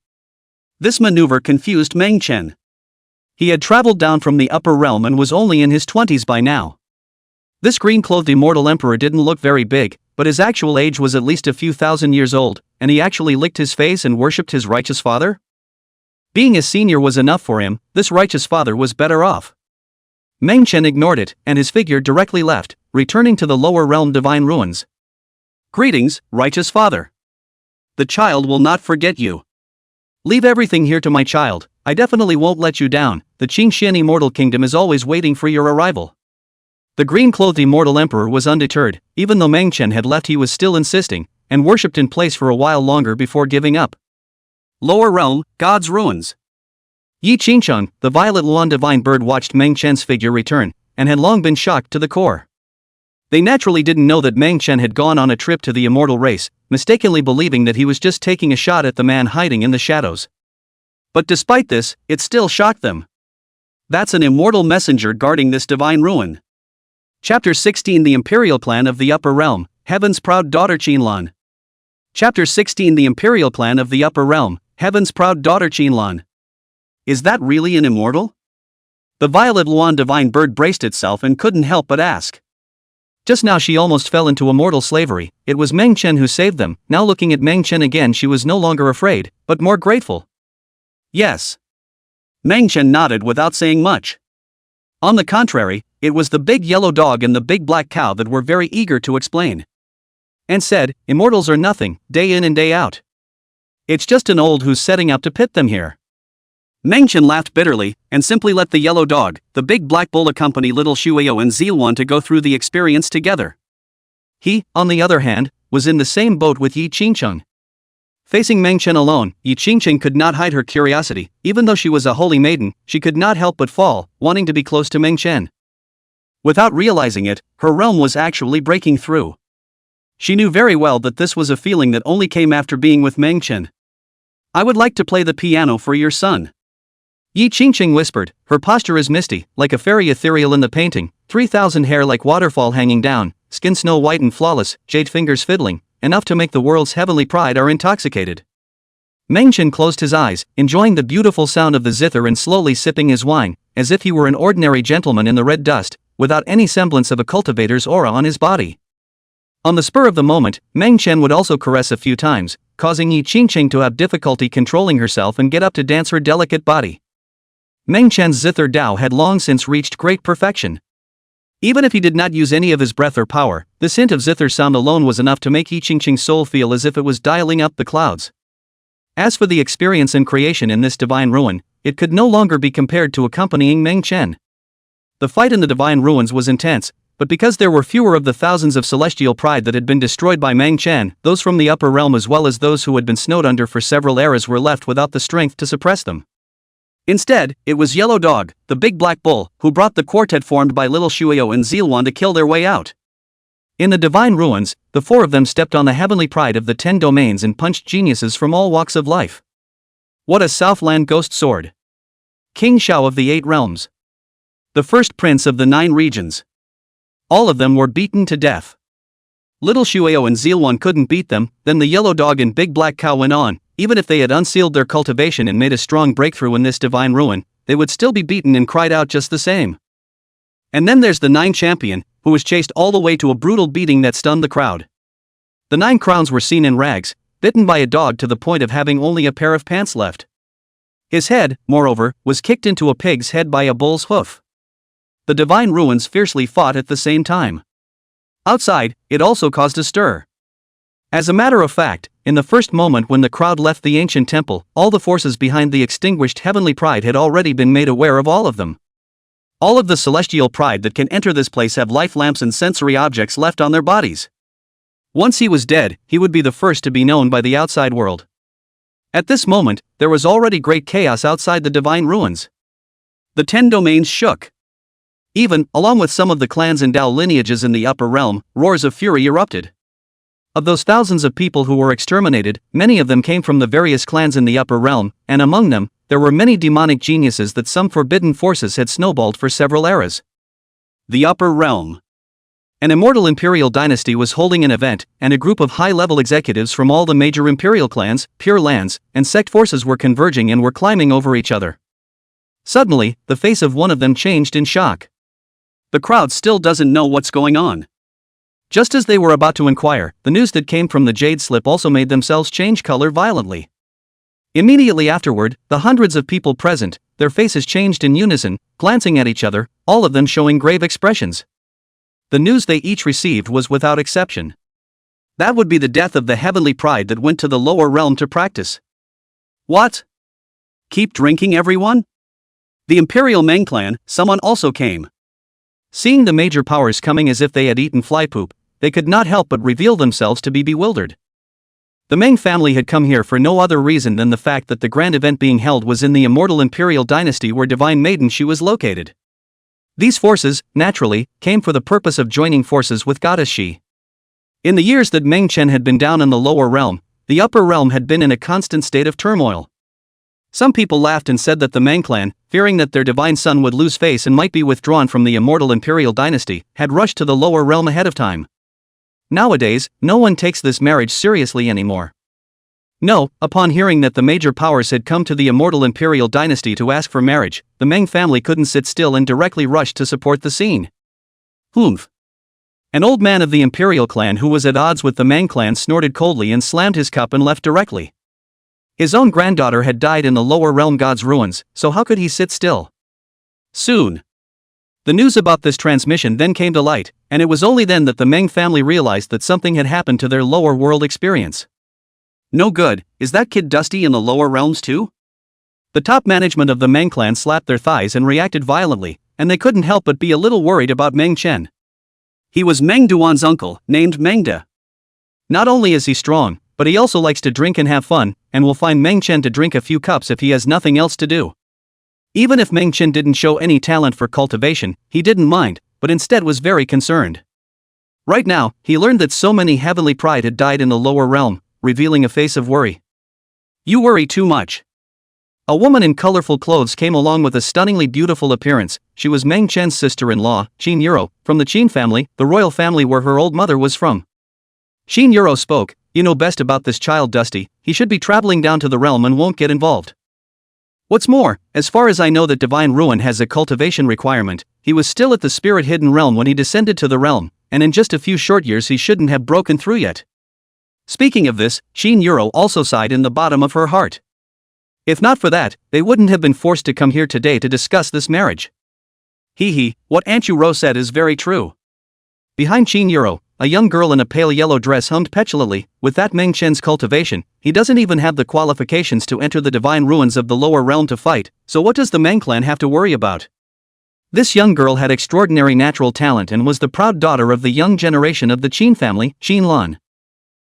This maneuver confused Meng Chen. He had traveled down from the upper realm and was only in his 20s by now. This green-clothed immortal emperor didn't look very big, but his actual age was at least a few thousand years old, and he actually licked his face and worshipped his righteous father? Being a senior was enough for him, this righteous father was better off. Meng Chen ignored it, and his figure directly left, returning to the lower realm divine ruins. Greetings, righteous father. The child will not forget you. Leave everything here to my child, I definitely won't let you down, the Qingxian Immortal Kingdom is always waiting for your arrival. The green-clothed immortal emperor was undeterred, even though Meng Chen had left he was still insisting, and worshipped in place for a while longer before giving up. Lower realm, God's ruins. Yi Qingcheng, the violet Luan divine bird watched Meng Chen's figure return, and had long been shocked to the core. They naturally didn't know that Meng Chen had gone on a trip to the immortal race, mistakenly believing that he was just taking a shot at the man hiding in the shadows. But despite this, it still shocked them. That's an immortal messenger guarding this divine ruin. Chapter 16 The Imperial Clan of the Upper Realm, Heaven's Proud Daughter Qinlan. Chapter 16 The Imperial Clan of the Upper Realm, Heaven's Proud Daughter Qinlan. Is that really an immortal? The violet Luan divine bird braced itself and couldn't help but ask. Just now she almost fell into immortal slavery, it was Meng Chen who saved them, now looking at Meng Chen again she was no longer afraid, but more grateful. Yes. Meng Chen nodded without saying much. On the contrary, it was the big yellow dog and the big black cow that were very eager to explain. And said, immortals are nothing, day in and day out. It's just an old who's setting out to pit them here. Meng Chen laughed bitterly, and simply let the yellow dog, the big black bull accompany little Shuyo and Zilwan to go through the experience together. He, on the other hand, was in the same boat with Yi Qingcheng. Facing Meng Chen alone, Yi Qingcheng could not hide her curiosity, even though she was a holy maiden, she could not help but fall, wanting to be close to Meng Chen. Without realizing it, her realm was actually breaking through. She knew very well that this was a feeling that only came after being with Meng Chen. I would like to play the piano for your son. Yi Qingcheng whispered, her posture is misty, like a fairy ethereal in the painting, 3,000 hair like waterfall hanging down, skin snow white and flawless, jade fingers fiddling, enough to make the world's heavenly pride are intoxicated. Meng Chen closed his eyes, enjoying the beautiful sound of the zither and slowly sipping his wine, as if he were an ordinary gentleman in the red dust, without any semblance of a cultivator's aura on his body. On the spur of the moment, Meng Chen would also caress a few times, causing Yi Qingcheng to have difficulty controlling herself and get up to dance her delicate body. Meng Chen's zither Dao had long since reached great perfection. Even if he did not use any of his breath or power, this hint of zither sound alone was enough to make Yi Qingcheng's soul feel as if it was dialing up the clouds. As for the experience and creation in this divine ruin, it could no longer be compared to accompanying Meng Chen. The fight in the divine ruins was intense, but because there were fewer of the thousands of celestial pride that had been destroyed by Meng Chen, those from the upper realm as well as those who had been snowed under for several eras were left without the strength to suppress them. Instead, it was Yellow Dog, the big black bull, who brought the quartet formed by little Shuyo and Zilwan to kill their way out. In the divine ruins, the four of them stepped on the heavenly pride of the 10 domains and punched geniuses from all walks of life. What a Southland ghost sword! King Shao of the 8 realms. The first prince of the 9 regions. All of them were beaten to death. Little Shueo and Zealwan couldn't beat them. Then the yellow dog and big black cow went on. Even if they had unsealed their cultivation and made a strong breakthrough in this divine ruin, they would still be beaten and cried out just the same. And then there's the 9 champion, who was chased all the way to a brutal beating that stunned the crowd. The 9 crowns were seen in rags, bitten by a dog to the point of having only a pair of pants left. His head, moreover, was kicked into a pig's head by a bull's hoof. The divine ruins fiercely fought at the same time. Outside, it also caused a stir. As a matter of fact, in the first moment when the crowd left the ancient temple, all the forces behind the extinguished heavenly pride had already been made aware of all of them. All of the celestial pride that can enter this place have life lamps and sensory objects left on their bodies. Once he was dead, he would be the first to be known by the outside world. At this moment, there was already great chaos outside the divine ruins. The 10 domains shook. Even, along with some of the clans and Dao lineages in the upper realm, roars of fury erupted. Of those thousands of people who were exterminated, many of them came from the various clans in the upper realm, and among them, there were many demonic geniuses that some forbidden forces had snowballed for several eras. The upper realm. An immortal imperial dynasty was holding an event, and a group of high-level executives from all the major imperial clans, pure lands, and sect forces were converging and were climbing over each other. Suddenly, the face of one of them changed in shock. The crowd still doesn't know what's going on. Just as they were about to inquire, the news that came from the jade slip also made themselves change color violently. Immediately afterward, the hundreds of people present, their faces changed in unison, glancing at each other, all of them showing grave expressions. The news they each received was without exception. That would be the death of the heavenly pride that went to the lower realm to practice. What? Keep drinking, everyone? The Imperial Meng clan, someone also came. Seeing the major powers coming as if they had eaten fly poop, they could not help but reveal themselves to be bewildered. The Meng family had come here for no other reason than the fact that the grand event being held was in the immortal imperial dynasty where divine maiden Shu was located. These forces, naturally, came for the purpose of joining forces with goddess Shi. In the years that Meng Chen had been down in the lower realm, the upper realm had been in a constant state of turmoil. Some people laughed and said that the Meng clan, fearing that their divine son would lose face and might be withdrawn from the immortal imperial dynasty, had rushed to the lower realm ahead of time. Nowadays, no one takes this marriage seriously anymore. No, upon hearing that the major powers had come to the immortal imperial dynasty to ask for marriage, the Meng family couldn't sit still and directly rushed to support the scene. Humph. An old man of the imperial clan who was at odds with the Meng clan snorted coldly and slammed his cup and left directly. His own granddaughter had died in the lower realm god's ruins, so how could he sit still? Soon. The news about this transmission then came to light, and it was only then that the Meng family realized that something had happened to their lower world experience. No good, is that kid Dusty in the lower realms too? The top management of the Meng clan slapped their thighs and reacted violently, and they couldn't help but be a little worried about Meng Chen. He was Meng Duan's uncle, named Meng De. Not only is he strong, but he also likes to drink and have fun, and will find Meng Chen to drink a few cups if he has nothing else to do. Even if Meng Chen didn't show any talent for cultivation, he didn't mind, but instead was very concerned. Right now, he learned that so many heavenly pride had died in the lower realm, revealing a face of worry. You worry too much. A woman in colorful clothes came along with a stunningly beautiful appearance. She was Meng Chen's sister-in-law, Qin Yuro, from the Qin family, the royal family where her old mother was from. Qin Yuro spoke, "You know best about this child Dusty, he should be traveling down to the realm and won't get involved. What's more, as far as I know that Divine Ruin has a cultivation requirement, he was still at the spirit hidden realm when he descended to the realm, and in just a few short years he shouldn't have broken through yet." Speaking of this, Qin Yuro also sighed in the bottom of her heart. If not for that, they wouldn't have been forced to come here today to discuss this marriage. What Aunt Yuro said is very true. Behind Qin Yuro, a young girl in a pale yellow dress hummed petulantly, "With that Meng Chen's cultivation, he doesn't even have the qualifications to enter the divine ruins of the lower realm to fight, so what does the Meng clan have to worry about?" This young girl had extraordinary natural talent and was the proud daughter of the young generation of the Qin family, Qin Lan.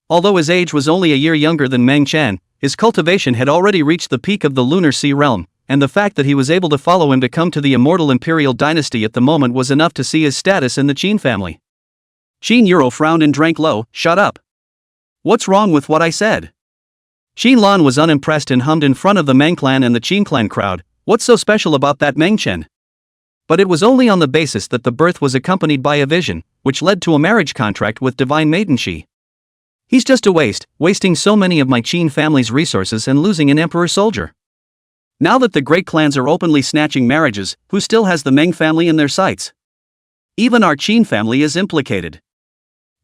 Although his age was only a year younger than Meng Chen, his cultivation had already reached the peak of the lunar sea realm, and the fact that he was able to follow him to come to the immortal imperial dynasty at the moment was enough to see his status in the Qin family. Shinjiro frowned and drank low. Shut up. What's wrong with what I said? Shinlan was unimpressed and hummed in front of the Meng clan and the Qin clan crowd. What's so special about that Meng Chen? But it was only on the basis that the birth was accompanied by a vision, which led to a marriage contract with Divine Maiden Shi. He's just a waste, wasting so many of my Qin family's resources and losing an emperor soldier. Now that the great clans are openly snatching marriages, who still has the Meng family in their sights? Even our Qin family is implicated.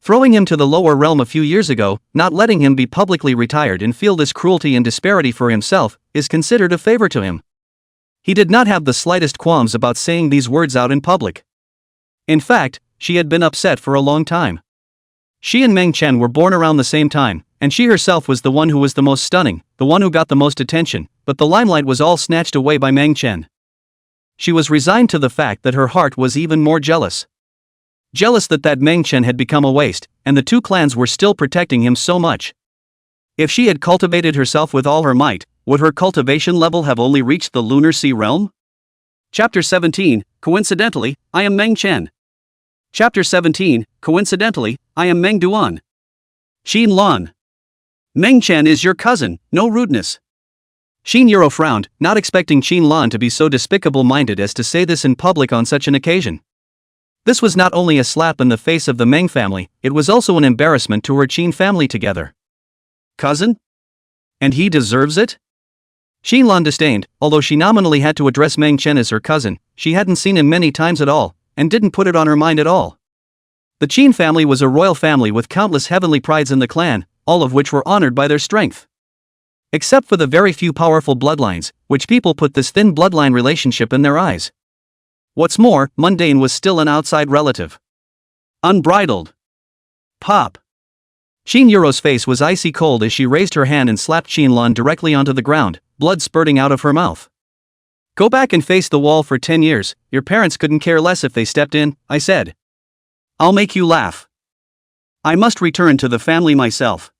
Throwing him to the lower realm a few years ago, not letting him be publicly retired and feel this cruelty and disparity for himself, is considered a favor to him. He did not have the slightest qualms about saying these words out in public. In fact, she had been upset for a long time. She and Meng Chen were born around the same time, and she herself was the one who was the most stunning, the one who got the most attention, but the limelight was all snatched away by Meng Chen. She was resigned to the fact that her heart was even more jealous. Jealous that Meng Chen had become a waste, and the two clans were still protecting him so much. If she had cultivated herself with all her might, would her cultivation level have only reached the Lunar Sea realm? Chapter 17, Coincidentally, I am Meng Chen. Chapter 17, Coincidentally, I am Meng Duan. Shinlan. Meng Chen is your cousin, no rudeness. Shinjiro frowned, not expecting Shinlan to be so despicable-minded as to say this in public on such an occasion. This was not only a slap in the face of the Meng family, it was also an embarrassment to her Qin family together. Cousin? And he deserves it? Shinlan disdained. Although she nominally had to address Meng Chen as her cousin, she hadn't seen him many times at all, and didn't put it on her mind at all. The Qin family was a royal family with countless heavenly prides in the clan, all of which were honored by their strength. Except for the very few powerful bloodlines, which people put this thin bloodline relationship in their eyes. What's more, Mundane was still an outside relative. Unbridled. Pop. Shinjiro's face was icy cold as she raised her hand and slapped Shinlan directly onto the ground, blood spurting out of her mouth. Go back and face the wall for 10 years, your parents couldn't care less if they stepped in, I said. I'll make you laugh. I must return to the family myself.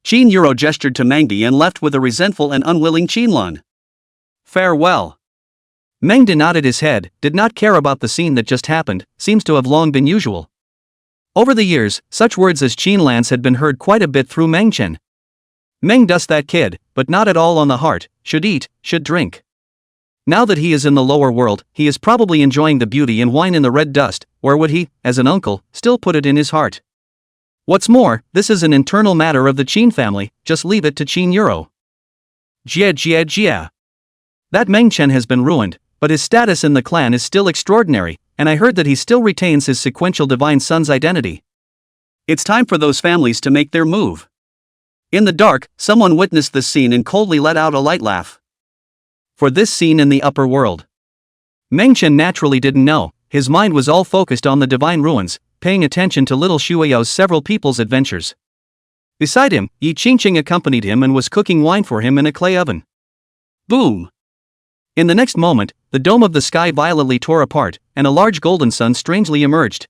Shinjiro gestured to Mengdi and left with a resentful and unwilling Shinlan. Farewell. Mengdi nodded his head, did not care about the scene that just happened, seems to have long been usual. Over the years, such words as Qinlan's had been heard quite a bit through Meng Chen. Meng does that kid, but not at all on the heart, should eat, should drink. Now that he is in the lower world, he is probably enjoying the beauty and wine in the red dust, or would he, as an uncle, still put it in his heart? What's more, this is an internal matter of the Qin family, just leave it to Shinjiro. Jia. That Meng Chen has been ruined, but his status in the clan is still extraordinary, and I heard that he still retains his sequential divine son's identity. It's time for those families to make their move. In the dark, someone witnessed this scene and coldly let out a light laugh. For this scene in the upper world. Meng Chen naturally didn't know, his mind was all focused on the divine ruins, paying attention to little Shueyao's several people's adventures. Beside him, Yi Qingqing accompanied him and was cooking wine for him in a clay oven. Boom! In the next moment, the dome of the sky violently tore apart, and a large golden sun strangely emerged.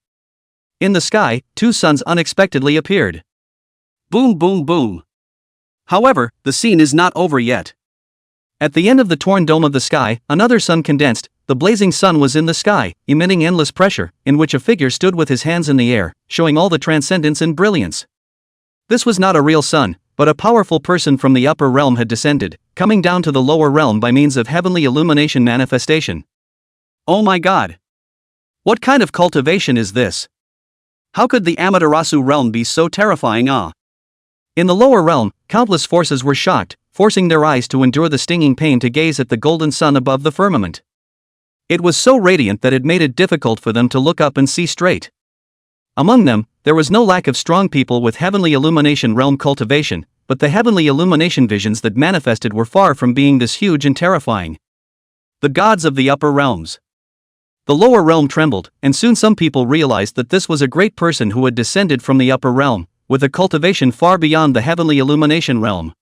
In the sky, two suns unexpectedly appeared. Boom boom boom. However, the scene is not over yet. At the end of the torn dome of the sky, another sun condensed. The blazing sun was in the sky, emitting endless pressure, in which a figure stood with his hands in the air, showing all the transcendence and brilliance. This was not a real sun, but a powerful person from the upper realm had descended, coming down to the lower realm by means of heavenly illumination manifestation. Oh my god! What kind of cultivation is this? How could the Amaterasu realm be so terrifying? In the lower realm, countless forces were shocked, forcing their eyes to endure the stinging pain to gaze at the golden sun above the firmament. It was so radiant that it made it difficult for them to look up and see straight. Among them, there was no lack of strong people with heavenly illumination realm cultivation, but the heavenly illumination visions that manifested were far from being this huge and terrifying. The gods of the upper realms. The lower realm trembled, and soon some people realized that this was a great person who had descended from the upper realm, with a cultivation far beyond the heavenly illumination realm.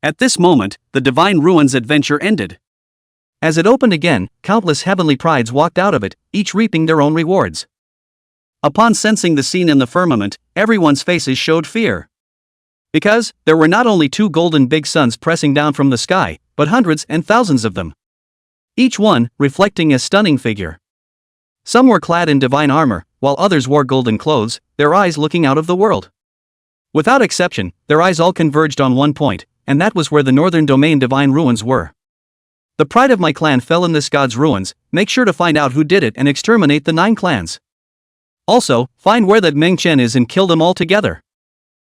At this moment, the divine ruins adventure ended. As it opened again, countless heavenly prides walked out of it, each reaping their own rewards. Upon sensing the scene in the firmament, everyone's faces showed fear. Because, there were not only two golden big suns pressing down from the sky, but hundreds and thousands of them. Each one, reflecting a stunning figure. Some were clad in divine armor, while others wore golden clothes, their eyes looking out of the world. Without exception, their eyes all converged on one point, and that was where the northern domain divine ruins were. The pride of my clan fell in this god's ruins. Make sure to find out who did it and exterminate the 9 clans. Also, find where that Meng Chen is and kill them all together.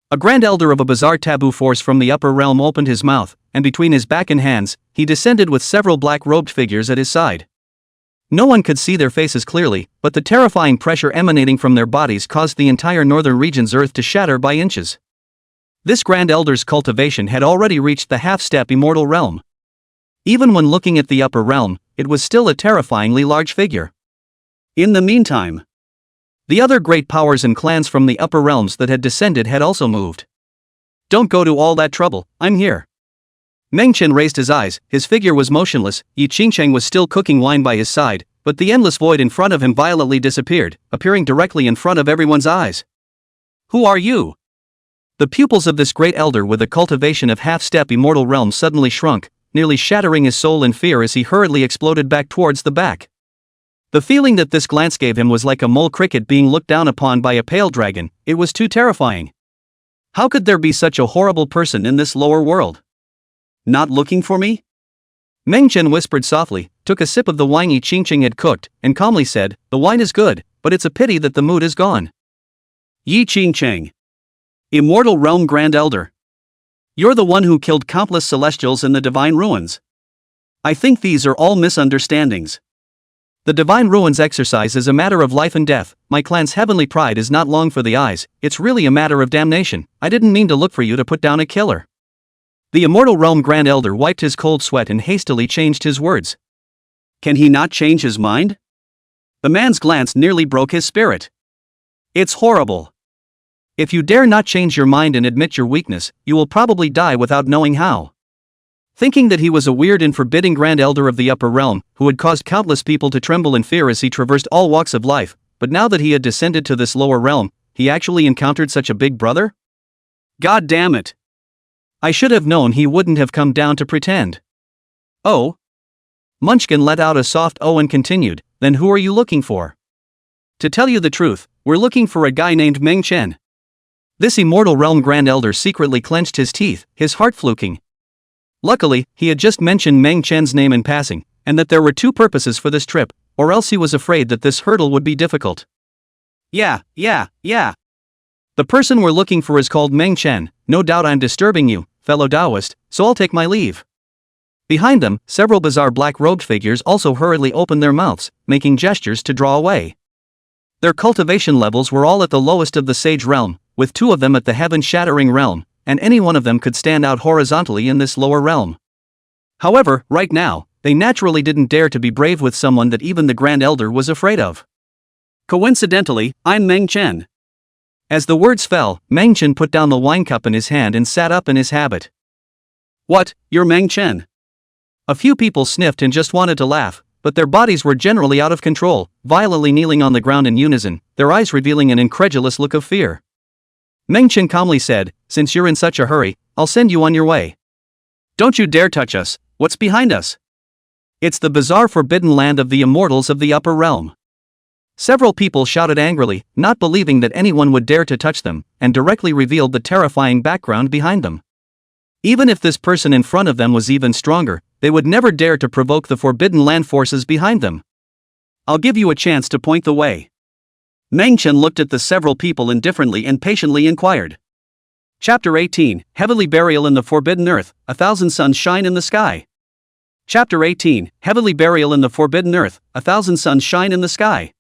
A grand elder of a bizarre taboo force from the upper realm opened his mouth, and between his back and hands, he descended with several black-robed figures at his side. No one could see their faces clearly, but the terrifying pressure emanating from their bodies caused the entire northern region's earth to shatter by inches. This grand elder's cultivation had already reached the half-step immortal realm. Even when looking at the upper realm, it was still a terrifyingly large figure. In the meantime, the other great powers and clans from the upper realms that had descended had also moved. Don't go to all that trouble, I'm here. Meng Chen raised his eyes, his figure was motionless. Yi Qingcheng was still cooking wine by his side, but the endless void in front of him violently disappeared, appearing directly in front of everyone's eyes. Who are you? The pupils of this great elder with a cultivation of half-step immortal realm suddenly shrunk, nearly shattering his soul in fear as he hurriedly exploded back towards the back. The feeling that this glance gave him was like a mole cricket being looked down upon by a pale dragon. It was too terrifying. How could there be such a horrible person in this lower world? Not looking for me? Meng Chen whispered softly, took a sip of the wine Yi Qingcheng had cooked, and calmly said, "The wine is good, but it's a pity that the mood is gone." Yi Qingcheng, Immortal Realm Grand Elder. You're the one who killed countless celestials in the divine ruins. I think these are all misunderstandings. The divine ruins exercise is a matter of life and death. My clan's heavenly pride is not long for the eyes, it's really a matter of damnation. I didn't mean to look for you to put down a killer. The Immortal Realm Grand Elder wiped his cold sweat and hastily changed his words. Can he not change his mind? The man's glance nearly broke his spirit. It's horrible. If you dare not change your mind and admit your weakness, you will probably die without knowing how. Thinking that he was a weird and forbidding Grand Elder of the Upper Realm, who had caused countless people to tremble in fear as he traversed all walks of life, but now that he had descended to this lower realm, he actually encountered such a big brother? God damn it! I should have known he wouldn't have come down to pretend. Oh? Munchkin let out a soft oh and continued, then who are you looking for? To tell you the truth, we're looking for a guy named Meng Chen. This Immortal Realm Grand Elder secretly clenched his teeth, his heart fluking. Luckily, he had just mentioned Meng Chen's name in passing, and that there were 2 purposes for this trip, or else he was afraid that this hurdle would be difficult. Yeah. The person we're looking for is called Meng Chen. No doubt I'm disturbing you, fellow Taoist, so I'll take my leave. Behind them, several bizarre black-robed figures also hurriedly opened their mouths, making gestures to draw away. Their cultivation levels were all at the lowest of the sage realm, with 2 of them at the heaven-shattering realm, and any one of them could stand out horizontally in this lower realm. However, right now, they naturally didn't dare to be brave with someone that even the Grand Elder was afraid of. Coincidentally, I'm Meng Chen. As the words fell, Meng Chen put down the wine cup in his hand and sat up in his habit. What, you're Meng Chen? A few people sniffed and just wanted to laugh, but their bodies were generally out of control, violently kneeling on the ground in unison, their eyes revealing an incredulous look of fear. Meng Chen calmly said, "Since you're in such a hurry, I'll send you on your way. Don't you dare touch us. What's behind us?" It's the bizarre forbidden land of the immortals of the upper realm. Several people shouted angrily, not believing that anyone would dare to touch them, and directly revealed the terrifying background behind them. Even if this person in front of them was even stronger, they would never dare to provoke the forbidden land forces behind them. I'll give you a chance to point the way. Meng Chen looked at the several people indifferently and patiently inquired. Chapter 18, Heavenly Burial in the Forbidden Earth, 1,000 suns shine in the sky. Chapter 18, Heavenly Burial in the Forbidden Earth, 1,000 suns shine in the sky.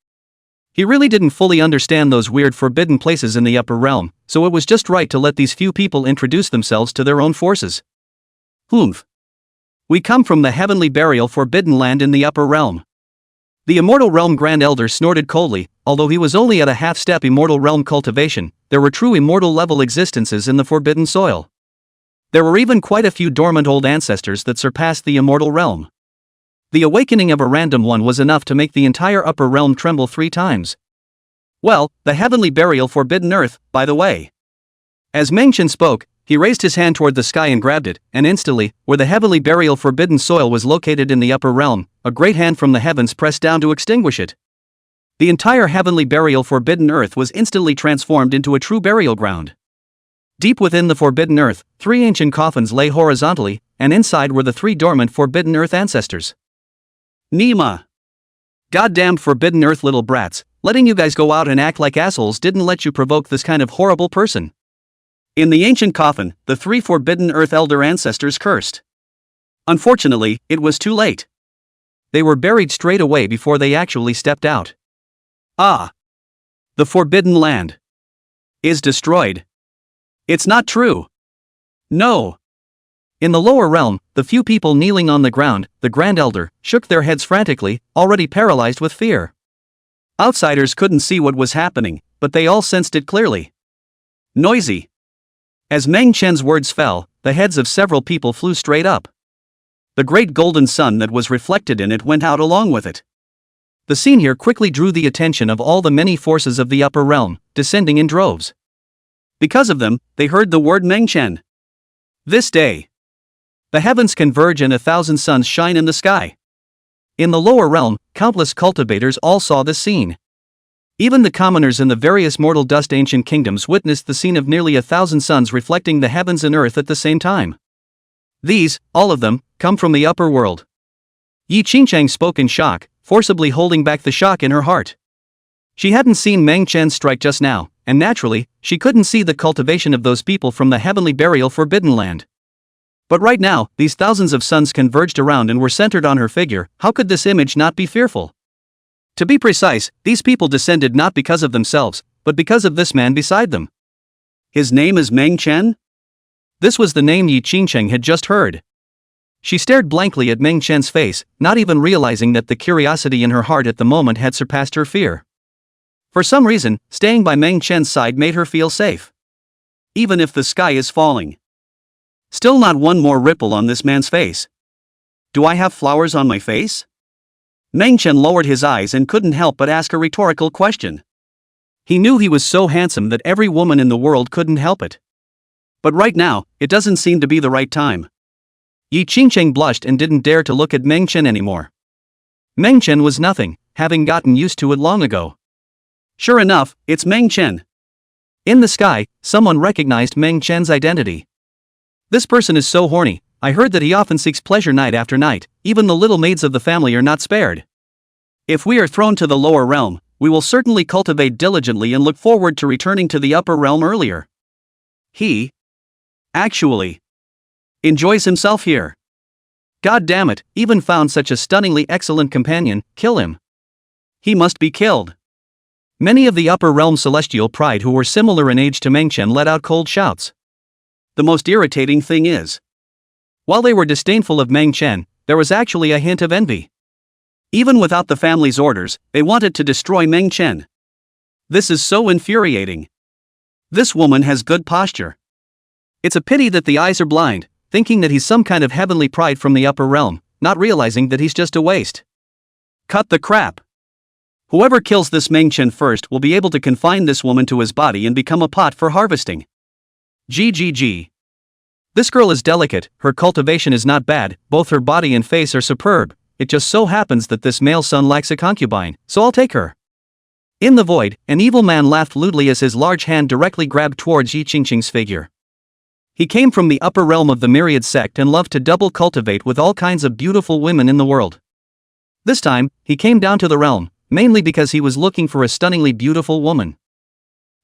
He really didn't fully understand those weird forbidden places in the upper realm, so it was just right to let these few people introduce themselves to their own forces. Humph. We come from the Heavenly Burial Forbidden Land in the upper realm. The Immortal Realm Grand Elder snorted coldly. Although he was only at a half-step Immortal Realm cultivation, there were true immortal level existences in the Forbidden Soil. There were even quite a few dormant old ancestors that surpassed the Immortal Realm. The awakening of a random one was enough to make the entire upper realm tremble 3 times. Well, the Heavenly Burial Forbidden Earth, by the way. As Meng Chen spoke, he raised his hand toward the sky and grabbed it, and instantly, where the Heavenly Burial Forbidden Soil was located in the upper realm, a great hand from the heavens pressed down to extinguish it. The entire heavenly burial forbidden earth was instantly transformed into a true burial ground. Deep within the forbidden earth, 3 ancient coffins lay horizontally, and inside were the 3 dormant forbidden earth ancestors. Nima. Goddamn forbidden earth little brats, letting you guys go out and act like assholes didn't let you provoke this kind of horrible person. In the ancient coffin, the 3 forbidden earth elder ancestors cursed. Unfortunately, it was too late. They were buried straight away before they actually stepped out. Ah. The forbidden land is destroyed. It's not true. No. In the lower realm, the few people kneeling on the ground, the Grand Elder, shook their heads frantically, already paralyzed with fear. Outsiders couldn't see what was happening, but they all sensed it clearly. Noisy. As Meng Chen's words fell, the heads of several people flew straight up. The great golden sun that was reflected in it went out along with it. The scene here quickly drew the attention of all the many forces of the upper realm, descending in droves. Because of them, they heard the word Meng Chen. This day, the heavens converge and 1,000 suns shine in the sky. In the lower realm, countless cultivators all saw this scene. Even the commoners in the various mortal dust ancient kingdoms witnessed the scene of nearly 1,000 suns reflecting the heavens and earth at the same time. These, all of them, come from the upper world. Yi Qingchang spoke in shock, forcibly holding back the shock in her heart. She hadn't seen Meng Chen strike just now, and naturally, she couldn't see the cultivation of those people from the heavenly burial forbidden land. But right now, these thousands of suns converged around and were centered on her figure. How could this image not be fearful? To be precise, these people descended not because of themselves, but because of this man beside them. His name is Meng Chen? This was the name Yi Qingcheng had just heard. She stared blankly at Meng Chen's face, not even realizing that the curiosity in her heart at the moment had surpassed her fear. For some reason, staying by Meng Chen's side made her feel safe. Even if the sky is falling. Still not one more ripple on this man's face. Do I have flowers on my face? Meng Chen lowered his eyes and couldn't help but ask a rhetorical question. He knew he was so handsome that every woman in the world couldn't help it. But right now, it doesn't seem to be the right time. Yi Qingcheng blushed and didn't dare to look at Meng Chen anymore. Meng Chen was nothing, having gotten used to it long ago. Sure enough, it's Meng Chen. In the sky, someone recognized Meng Chen's identity. This person is so horny, I heard that he often seeks pleasure night after night, even the little maids of the family are not spared. If we are thrown to the lower realm, we will certainly cultivate diligently and look forward to returning to the upper realm earlier. He actually enjoys himself here. God damn it, even found such a stunningly excellent companion, kill him. He must be killed. Many of the upper realm celestial pride who were similar in age to Meng Chen let out cold shouts. The most irritating thing is, while they were disdainful of Meng Chen, there was actually a hint of envy. Even without the family's orders, they wanted to destroy Meng Chen. This is so infuriating. This woman has good posture. It's a pity that the eyes are blind, thinking that he's some kind of heavenly pride from the upper realm, not realizing that he's just a waste. Cut the crap. Whoever kills this Meng Chen first will be able to confine this woman to his body and become a pot for harvesting. GGG. This girl is delicate, her cultivation is not bad, both her body and face are superb. It just so happens that this male son lacks a concubine, so I'll take her. In the void, an evil man laughed lewdly as his large hand directly grabbed towards Yi Qingcheng's figure. He came from the upper realm of the myriad sect and loved to double cultivate with all kinds of beautiful women in the world. This time, he came down to the realm, mainly because he was looking for a stunningly beautiful woman.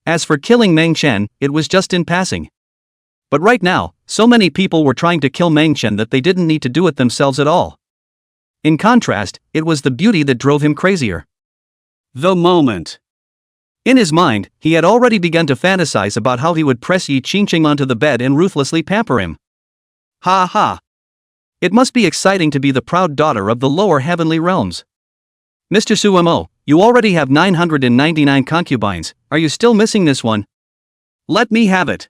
As for killing Meng Chen, it was just in passing. But right now, so many people were trying to kill Meng Chen that they didn't need to do it themselves at all. In contrast, it was the beauty that drove him crazier. The moment. In his mind, he had already begun to fantasize about how he would press Yi Qingcheng onto the bed and ruthlessly pamper him. Ha ha. It must be exciting to be the proud daughter of the lower heavenly realms. Mr. Sumo, you already have 999 concubines, are you still missing this one? Let me have it.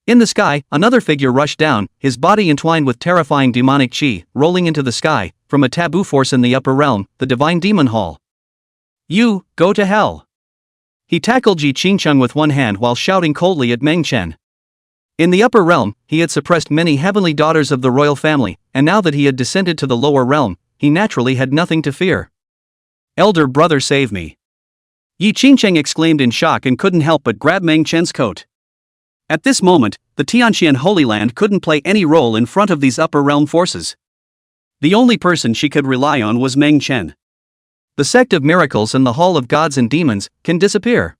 In the sky, another figure rushed down, his body entwined with terrifying demonic chi, rolling into the sky, from a taboo force in the upper realm, the divine demon hall. You, go to hell. He tackled Yi Qingcheng with one hand while shouting coldly at Meng Chen. In the upper realm, he had suppressed many heavenly daughters of the royal family, and now that he had descended to the lower realm, he naturally had nothing to fear. Elder brother, save me. Yi Qingcheng exclaimed in shock and couldn't help but grab Meng Chen's coat. At this moment, the Tianqian Holy Land couldn't play any role in front of these upper realm forces. The only person she could rely on was Meng Chen. The sect of miracles and the hall of gods and demons can disappear.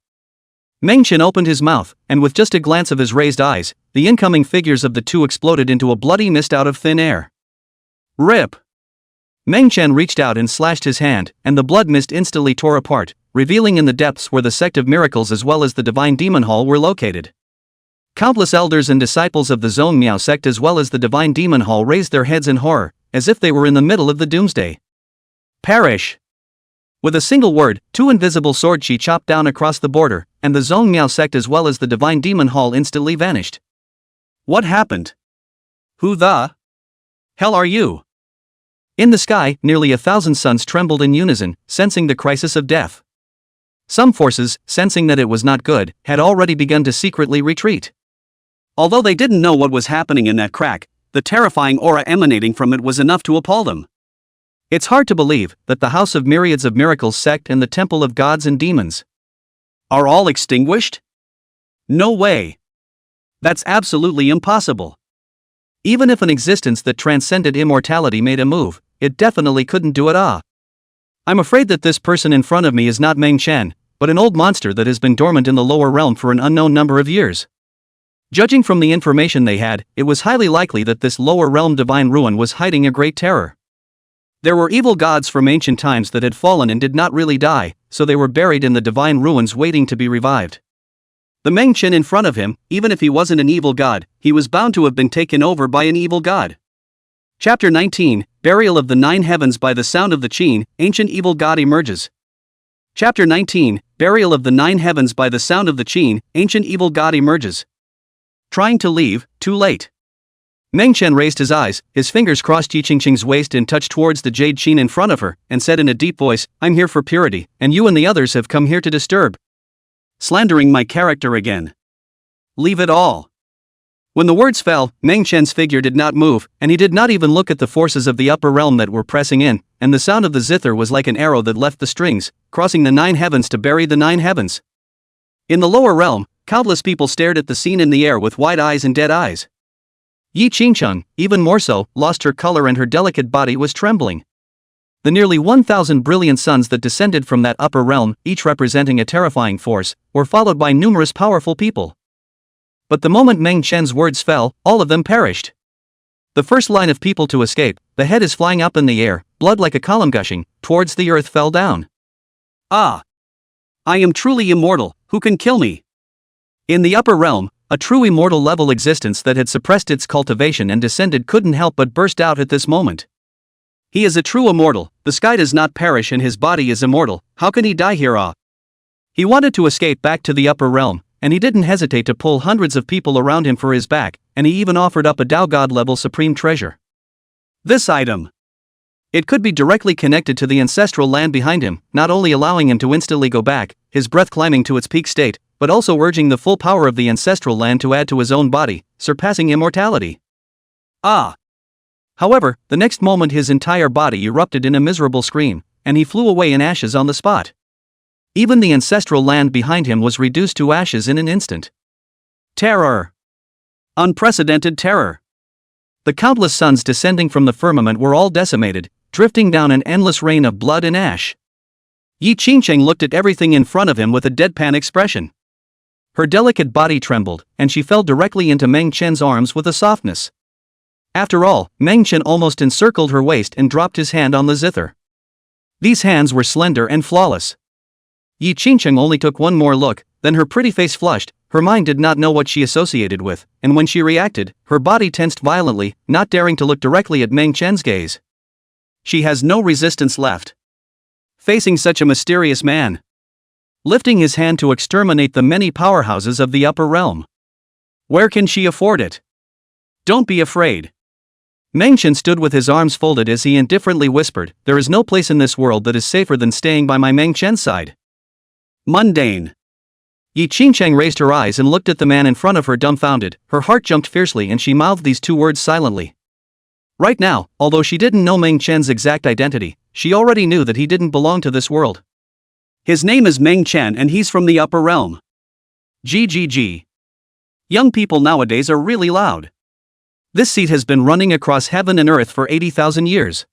Meng Chen opened his mouth, and with just a glance of his raised eyes, the incoming figures of the two exploded into a bloody mist out of thin air. Rip! Meng Chen reached out and slashed his hand, and the blood mist instantly tore apart, revealing in the depths where the sect of miracles as well as the divine demon hall were located. Countless elders and disciples of the Zone Miao sect as well as the divine demon hall raised their heads in horror, as if they were in the middle of the doomsday. Perish! With a single word, two invisible swords she chopped down across the border, and the Zone Miao sect as well as the divine demon hall instantly vanished. What happened? Who the hell are you? In the sky, nearly 1,000 suns trembled in unison, sensing the crisis of death. Some forces, sensing that it was not good, had already begun to secretly retreat. Although they didn't know what was happening in that crack, the terrifying aura emanating from it was enough to appall them. It's hard to believe that the House of Myriads of Miracles sect and the Temple of Gods and Demons are all extinguished? No way. That's absolutely impossible. Even if an existence that transcended immortality made a move, it definitely couldn't do it. I'm afraid that this person in front of me is not Meng Chen, but an old monster that has been dormant in the lower realm for an unknown number of years. Judging from the information they had, it was highly likely that this lower realm divine ruin was hiding a great terror. There were evil gods from ancient times that had fallen and did not really die, so they were buried in the divine ruins waiting to be revived. The Meng Chen in front of him, even if he wasn't an evil god, he was bound to have been taken over by an evil god. Chapter 19, Burial of the Nine Heavens by the Sound of the Qin, Ancient Evil God Emerges. Chapter 19, Burial of the Nine Heavens by the Sound of the Qin, Ancient Evil God Emerges. Trying to leave, too late. Meng Chen raised his eyes, his fingers crossed Yi Qingcheng's waist and touched towards the jade Qin in front of her, and said in a deep voice, "I'm here for purity, and you and the others have come here to disturb. Slandering my character again. Leave it all." When the words fell, Meng Chen's figure did not move, and he did not even look at the forces of the upper realm that were pressing in, and the sound of the zither was like an arrow that left the strings, crossing the nine heavens to bury the nine heavens. In the lower realm, countless people stared at the scene in the air with wide eyes and dead eyes. Yi Qingcheng, even more so, lost her color and her delicate body was trembling. The nearly 1,000 brilliant suns that descended from that upper realm, each representing a terrifying force, were followed by numerous powerful people. But the moment Meng Chen's words fell, all of them perished. The first line of people to escape, the head is flying up in the air, blood like a column gushing, towards the earth fell down. Ah! I am truly immortal, who can kill me? In the upper realm, a true immortal level existence that had suppressed its cultivation and descended couldn't help but burst out at this moment. He is a true immortal, the sky does not perish and his body is immortal, how can he die here? He wanted to escape back to the upper realm, and he didn't hesitate to pull hundreds of people around him for his back, and he even offered up a Tao God level supreme treasure. This item. It could be directly connected to the ancestral land behind him, not only allowing him to instantly go back, his breath climbing to its peak state, but also urging the full power of the ancestral land to add to his own body, surpassing immortality. However, the next moment his entire body erupted in a miserable scream, and he flew away in ashes on the spot. Even the ancestral land behind him was reduced to ashes in an instant. Terror. Unprecedented terror. The countless suns descending from the firmament were all decimated, drifting down an endless rain of blood and ash. Yi Qingcheng looked at everything in front of him with a deadpan expression. Her delicate body trembled, and she fell directly into Meng Chen's arms with a softness. After all, Meng Chen almost encircled her waist and dropped his hand on the zither. These hands were slender and flawless. Yi Qingcheng only took one more look, then her pretty face flushed, her mind did not know what she associated with, and when she reacted, her body tensed violently, not daring to look directly at Meng Chen's gaze. She has no resistance left. Facing such a mysterious man. Lifting his hand to exterminate the many powerhouses of the upper realm. Where can she afford it? Don't be afraid. Meng Chen stood with his arms folded as he indifferently whispered, "There is no place in this world that is safer than staying by my Meng Chen's side." Mundane. Yi Qingcheng raised her eyes and looked at the man in front of her dumbfounded, her heart jumped fiercely and she mouthed these two words silently. Right now, although she didn't know Meng Chen's exact identity, she already knew that he didn't belong to this world. His name is Meng Chen and he's from the upper realm. GGG. Young people nowadays are really loud. This seed has been running across heaven and earth for 80,000 years.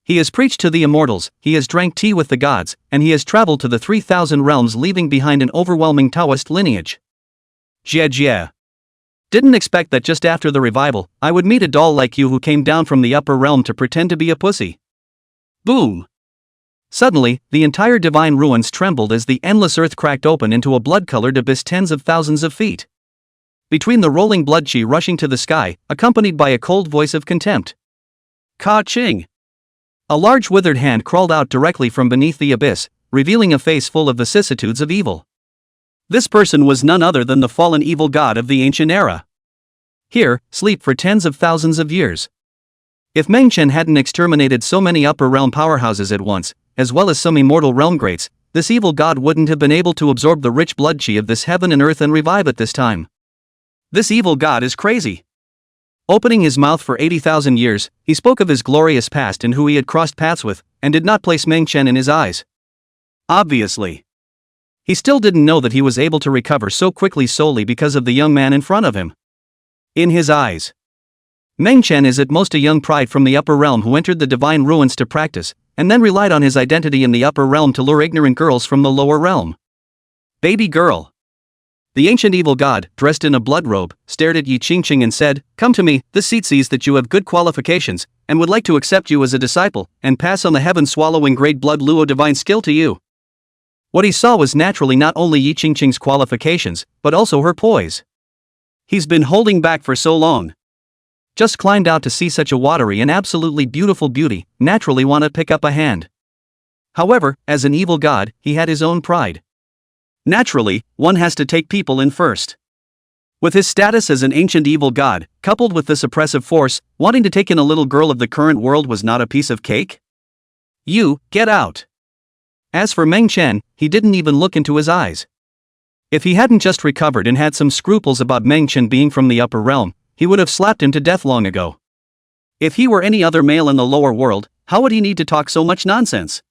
He has preached to the immortals, he has drank tea with the gods, and he has traveled to the 3,000 realms, leaving behind an overwhelming Taoist lineage. Jie. Didn't expect that just after the revival, I would meet a doll like you who came down from the upper realm to pretend to be a pussy. Boom. Suddenly, the entire divine ruins trembled as the endless earth cracked open into a blood-colored abyss tens of thousands of feet. Between the rolling blood chi rushing to the sky, accompanied by a cold voice of contempt. Ka-ching! A large withered hand crawled out directly from beneath the abyss, revealing a face full of vicissitudes of evil. This person was none other than the fallen evil god of the ancient era. Here, sleep for tens of thousands of years. If Meng Chen hadn't exterminated so many upper realm powerhouses at once, as well as some immortal realm greats, this evil god wouldn't have been able to absorb the rich blood chi of this heaven and earth and revive at this time. This evil god is crazy. Opening his mouth for 80,000 years, he spoke of his glorious past and who he had crossed paths with, and did not place Meng Chen in his eyes. Obviously. He still didn't know that he was able to recover so quickly solely because of the young man in front of him. In his eyes, Meng Chen is at most a young pride from the upper realm who entered the divine ruins to practice, and then relied on his identity in the upper realm to lure ignorant girls from the lower realm. Baby girl. The ancient evil god, dressed in a blood robe, stared at Yi Qingqing and said, "Come to me, this seat sees that you have good qualifications, and would like to accept you as a disciple, and pass on the heaven-swallowing great blood luo divine skill to you." What he saw was naturally not only Yi Qingqing's qualifications, but also her poise. He's been holding back for so long. Just climbed out to see such a watery and absolutely beautiful beauty, naturally want to pick up a hand. However, as an evil god, he had his own pride. Naturally, one has to take people in first. With his status as an ancient evil god, coupled with this oppressive force, wanting to take in a little girl of the current world was not a piece of cake. You, get out. As for Meng Chen, he didn't even look into his eyes. If he hadn't just recovered and had some scruples about Meng Chen being from the upper realm, he would have slapped him to death long ago. If he were any other male in the lower world, how would he need to talk so much nonsense?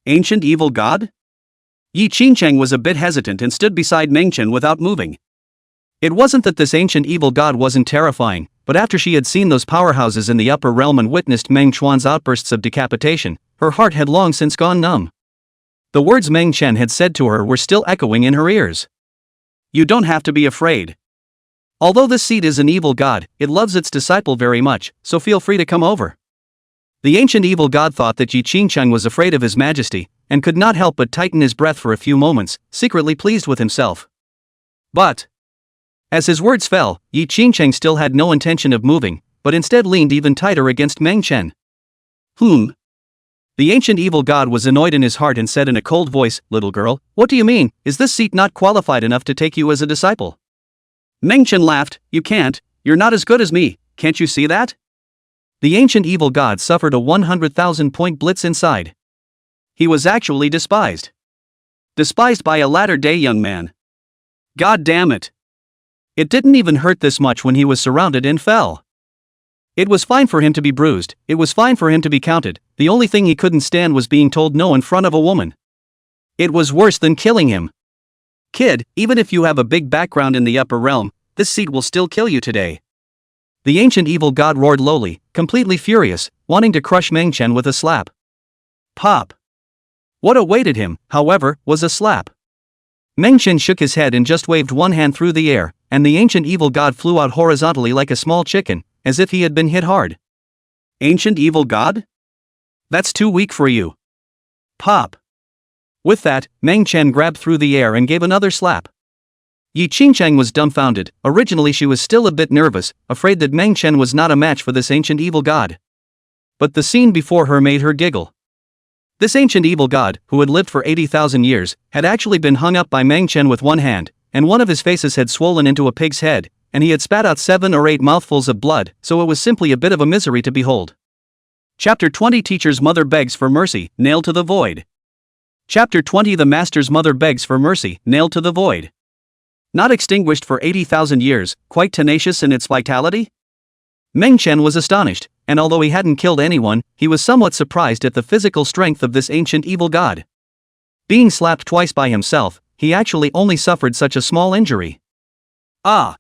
Ancient evil god? Yi Qingqing was a bit hesitant and stood beside Meng Chen without moving. It wasn't that this ancient evil god wasn't terrifying, but after she had seen those powerhouses in the upper realm and witnessed Meng Chuan's outbursts of decapitation, her heart had long since gone numb. The words Meng Chen had said to her were still echoing in her ears. You don't have to be afraid. Although this seed is an evil god, it loves its disciple very much, so feel free to come over. The ancient evil god thought that Yi Qingqing was afraid of his majesty, and could not help but tighten his breath for a few moments, secretly pleased with himself. But, as his words fell, Yi Qingqing still had no intention of moving, but instead leaned even tighter against Meng Chen. The ancient evil god was annoyed in his heart and said in a cold voice, "Little girl, what do you mean? Is this seat not qualified enough to take you as a disciple?" Meng Chen laughed, "You can't, you're not as good as me, can't you see that?" The ancient evil god suffered a 100,000-point blitz inside. He was actually despised. Despised by a latter-day young man. God damn it. It didn't even hurt this much when he was surrounded and fell. It was fine for him to be bruised, it was fine for him to be counted, the only thing he couldn't stand was being told no in front of a woman. It was worse than killing him. Kid, even if you have a big background in the upper realm, this seat will still kill you today. The ancient evil god roared lowly, completely furious, wanting to crush Meng Chen with a slap. Pop. What awaited him, however, was a slap. Meng Chen shook his head and just waved one hand through the air, and the ancient evil god flew out horizontally like a small chicken, as if he had been hit hard. Ancient evil god? That's too weak for you. Pop. With that, Meng Chen grabbed through the air and gave another slap. Yi Qingqing was dumbfounded. Originally she was still a bit nervous, afraid that Meng Chen was not a match for this ancient evil god. But the scene before her made her giggle. This ancient evil god, who had lived for 80,000 years, had actually been hung up by Meng Chen with one hand, and one of his faces had swollen into a pig's head, and he had spat out 7 or 8 mouthfuls of blood, so it was simply a bit of a misery to behold. Chapter 20 Teacher's Mother Begs for Mercy, Nailed to the Void. Chapter 20 The Master's Mother Begs for Mercy, Nailed to the Void. Not extinguished for 80,000 years, quite tenacious in its vitality? Meng Chen was astonished, and although he hadn't killed anyone, he was somewhat surprised at the physical strength of this ancient evil god. Being slapped twice by himself, he actually only suffered such a small injury. Ah!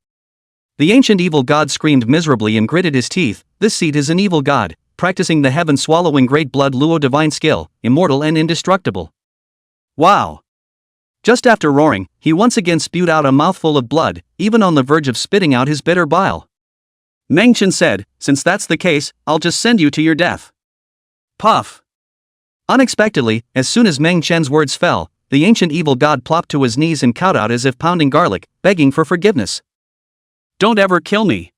The ancient evil god screamed miserably and gritted his teeth. This seat is an evil god, practicing the heaven-swallowing great blood luo divine skill, immortal and indestructible. Wow! Just after roaring, he once again spewed out a mouthful of blood, even on the verge of spitting out his bitter bile. Meng Chen said, "Since that's the case, I'll just send you to your death." Puff! Unexpectedly, as soon as Meng Chen's words fell, the ancient evil god plopped to his knees and kowtowed as if pounding garlic, begging for forgiveness. "Don't ever kill me.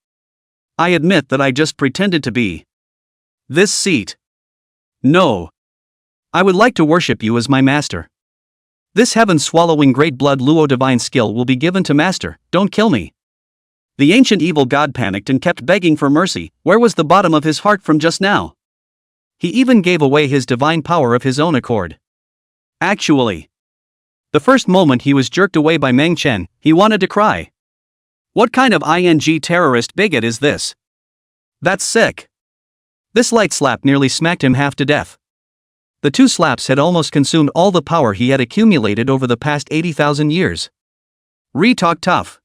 I admit that I just pretended to be. This seat. No. I would like to worship you as my master. This heaven-swallowing great blood luo divine skill will be given to master, don't kill me." The ancient evil god panicked and kept begging for mercy. Where was the bottom of his heart from just now? He even gave away his divine power of his own accord. Actually, the first moment he was jerked away by Meng Chen, he wanted to cry. What kind of terrorist bigot is this? That's sick. This light slap nearly smacked him half to death. The two slaps had almost consumed all the power he had accumulated over the past 80,000 years. Re-talk tough.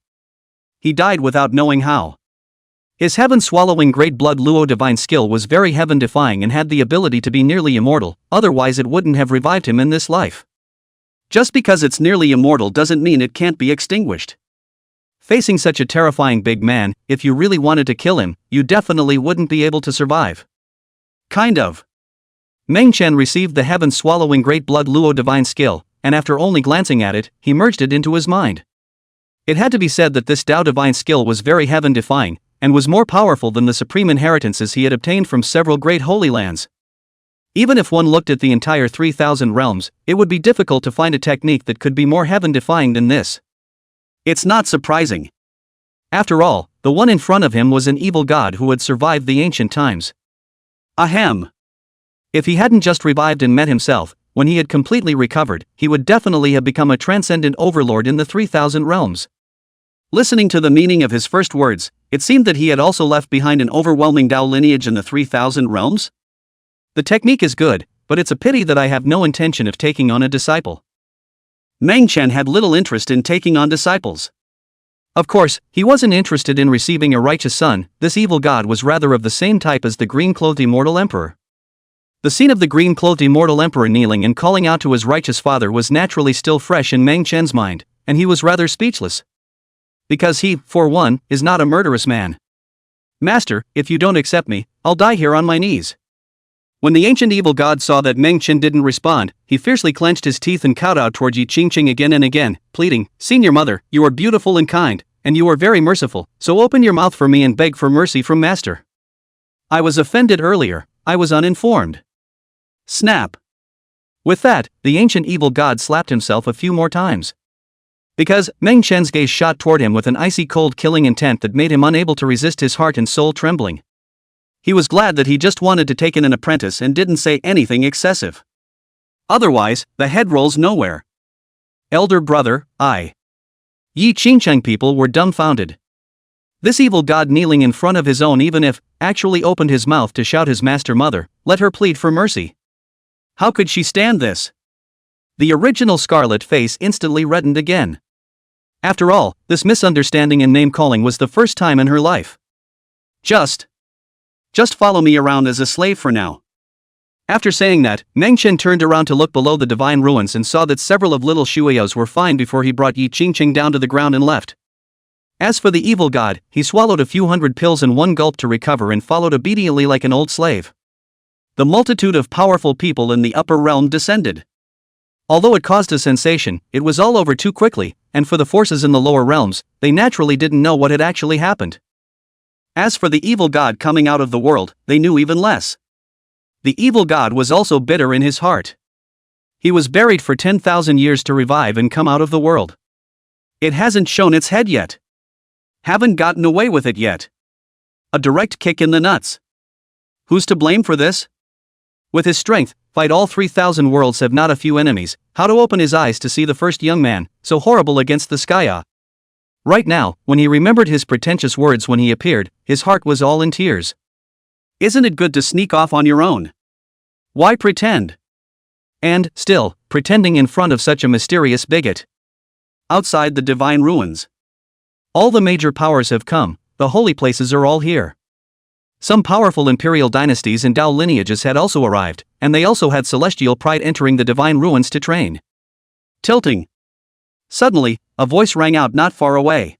He died without knowing how. His heaven-swallowing great blood luo divine skill was very heaven-defying and had the ability to be nearly immortal, otherwise it wouldn't have revived him in this life. Just because it's nearly immortal doesn't mean it can't be extinguished. Facing such a terrifying big man, if you really wanted to kill him, you definitely wouldn't be able to survive. Kind of. Meng Chen received the heaven-swallowing great blood luo divine skill, and after only glancing at it, he merged it into his mind. It had to be said that this Tao divine skill was very heaven-defying, and was more powerful than the supreme inheritances he had obtained from several great holy lands. Even if one looked at the entire 3,000 realms, it would be difficult to find a technique that could be more heaven-defying than this. It's not surprising. After all, the one in front of him was an evil god who had survived the ancient times. Ahem. If he hadn't just revived and met himself, when he had completely recovered, he would definitely have become a transcendent overlord in the 3,000 realms. Listening to the meaning of his first words, it seemed that he had also left behind an overwhelming Tao lineage in the 3,000 realms. The technique is good, but it's a pity that I have no intention of taking on a disciple. Meng Chen had little interest in taking on disciples. Of course, he wasn't interested in receiving a righteous son. This evil god was rather of the same type as the green-clothed immortal emperor. The scene of the green-clothed immortal emperor kneeling and calling out to his righteous father was naturally still fresh in Meng Chen's mind, and he was rather speechless. Because he, for one, is not a murderous man. "Master, if you don't accept me, I'll die here on my knees." When the ancient evil god saw that Meng Chen didn't respond, he fiercely clenched his teeth and kowtowed toward Yi Qingqing again and again, pleading, "Senior mother, you are beautiful and kind, and you are very merciful, so open your mouth for me and beg for mercy from master. I was offended earlier, I was uninformed." Snap. With that, the ancient evil god slapped himself a few more times. Because Meng Chen's gaze shot toward him with an icy cold killing intent that made him unable to resist, his heart and soul trembling. He was glad that he just wanted to take in an apprentice and didn't say anything excessive. Otherwise, the head rolls nowhere. Elder brother, Yi Qingqing people were dumbfounded. This evil god kneeling in front of his own, even if, actually opened his mouth to shout his master mother, let her plead for mercy. How could she stand this? The original scarlet face instantly reddened again. After all, this misunderstanding and name-calling was the first time in her life. Just follow me around as a slave for now. After saying that, Meng Chen turned around to look below the divine ruins and saw that several of little Shueyos were fine before he brought Yi Qingqing down to the ground and left. As for the evil god, he swallowed a few hundred pills in one gulp to recover and followed obediently like an old slave. The multitude of powerful people in the upper realm descended. Although it caused a sensation, it was all over too quickly, and for the forces in the lower realms, they naturally didn't know what had actually happened. As for the evil god coming out of the world, they knew even less. The evil god was also bitter in his heart. He was buried for 10,000 years to revive and come out of the world. It hasn't shown its head yet. Haven't gotten away with it yet. A direct kick in the nuts. Who's to blame for this? With his strength, fight all 3,000 worlds, have not a few enemies. How to open his eyes to see the first young man, so horrible against the sky? Right now, when he remembered his pretentious words when he appeared, his heart was all in tears. Isn't it good to sneak off on your own? Why pretend? And, still, pretending in front of such a mysterious bigot. Outside the divine ruins. All the major powers have come, the holy places are all here. Some powerful imperial dynasties and Dao lineages had also arrived, and they also had celestial pride entering the divine ruins to train. Tilting. Suddenly, a voice rang out not far away.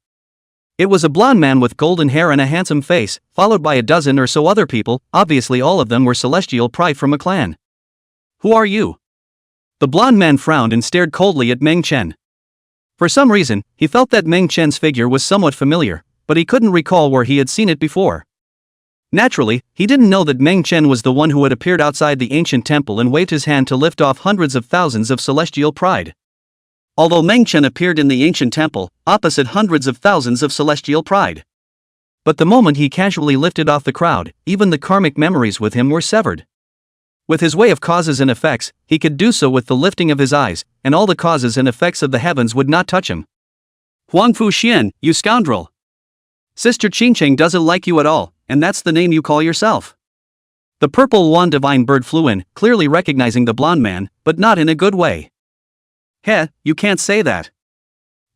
It was a blond man with golden hair and a handsome face, followed by a dozen or so other people, obviously all of them were celestial pride from a clan. Who are you? The blond man frowned and stared coldly at Meng Chen. For some reason, he felt that Meng Chen's figure was somewhat familiar, but he couldn't recall where he had seen it before. Naturally, he didn't know that Meng Chen was the one who had appeared outside the ancient temple and waved his hand to lift off hundreds of thousands of celestial pride. Although Meng Chen appeared in the ancient temple, opposite hundreds of thousands of celestial pride. But the moment he casually lifted off the crowd, even the karmic memories with him were severed. With his way of causes and effects, he could do so with the lifting of his eyes, and all the causes and effects of the heavens would not touch him. Huangfu Xian, you scoundrel! Sister Qingcheng doesn't like you at all, and that's the name you call yourself. The purple wand divine bird flew in, clearly recognizing the blond man, but not in a good way. Heh, you can't say that.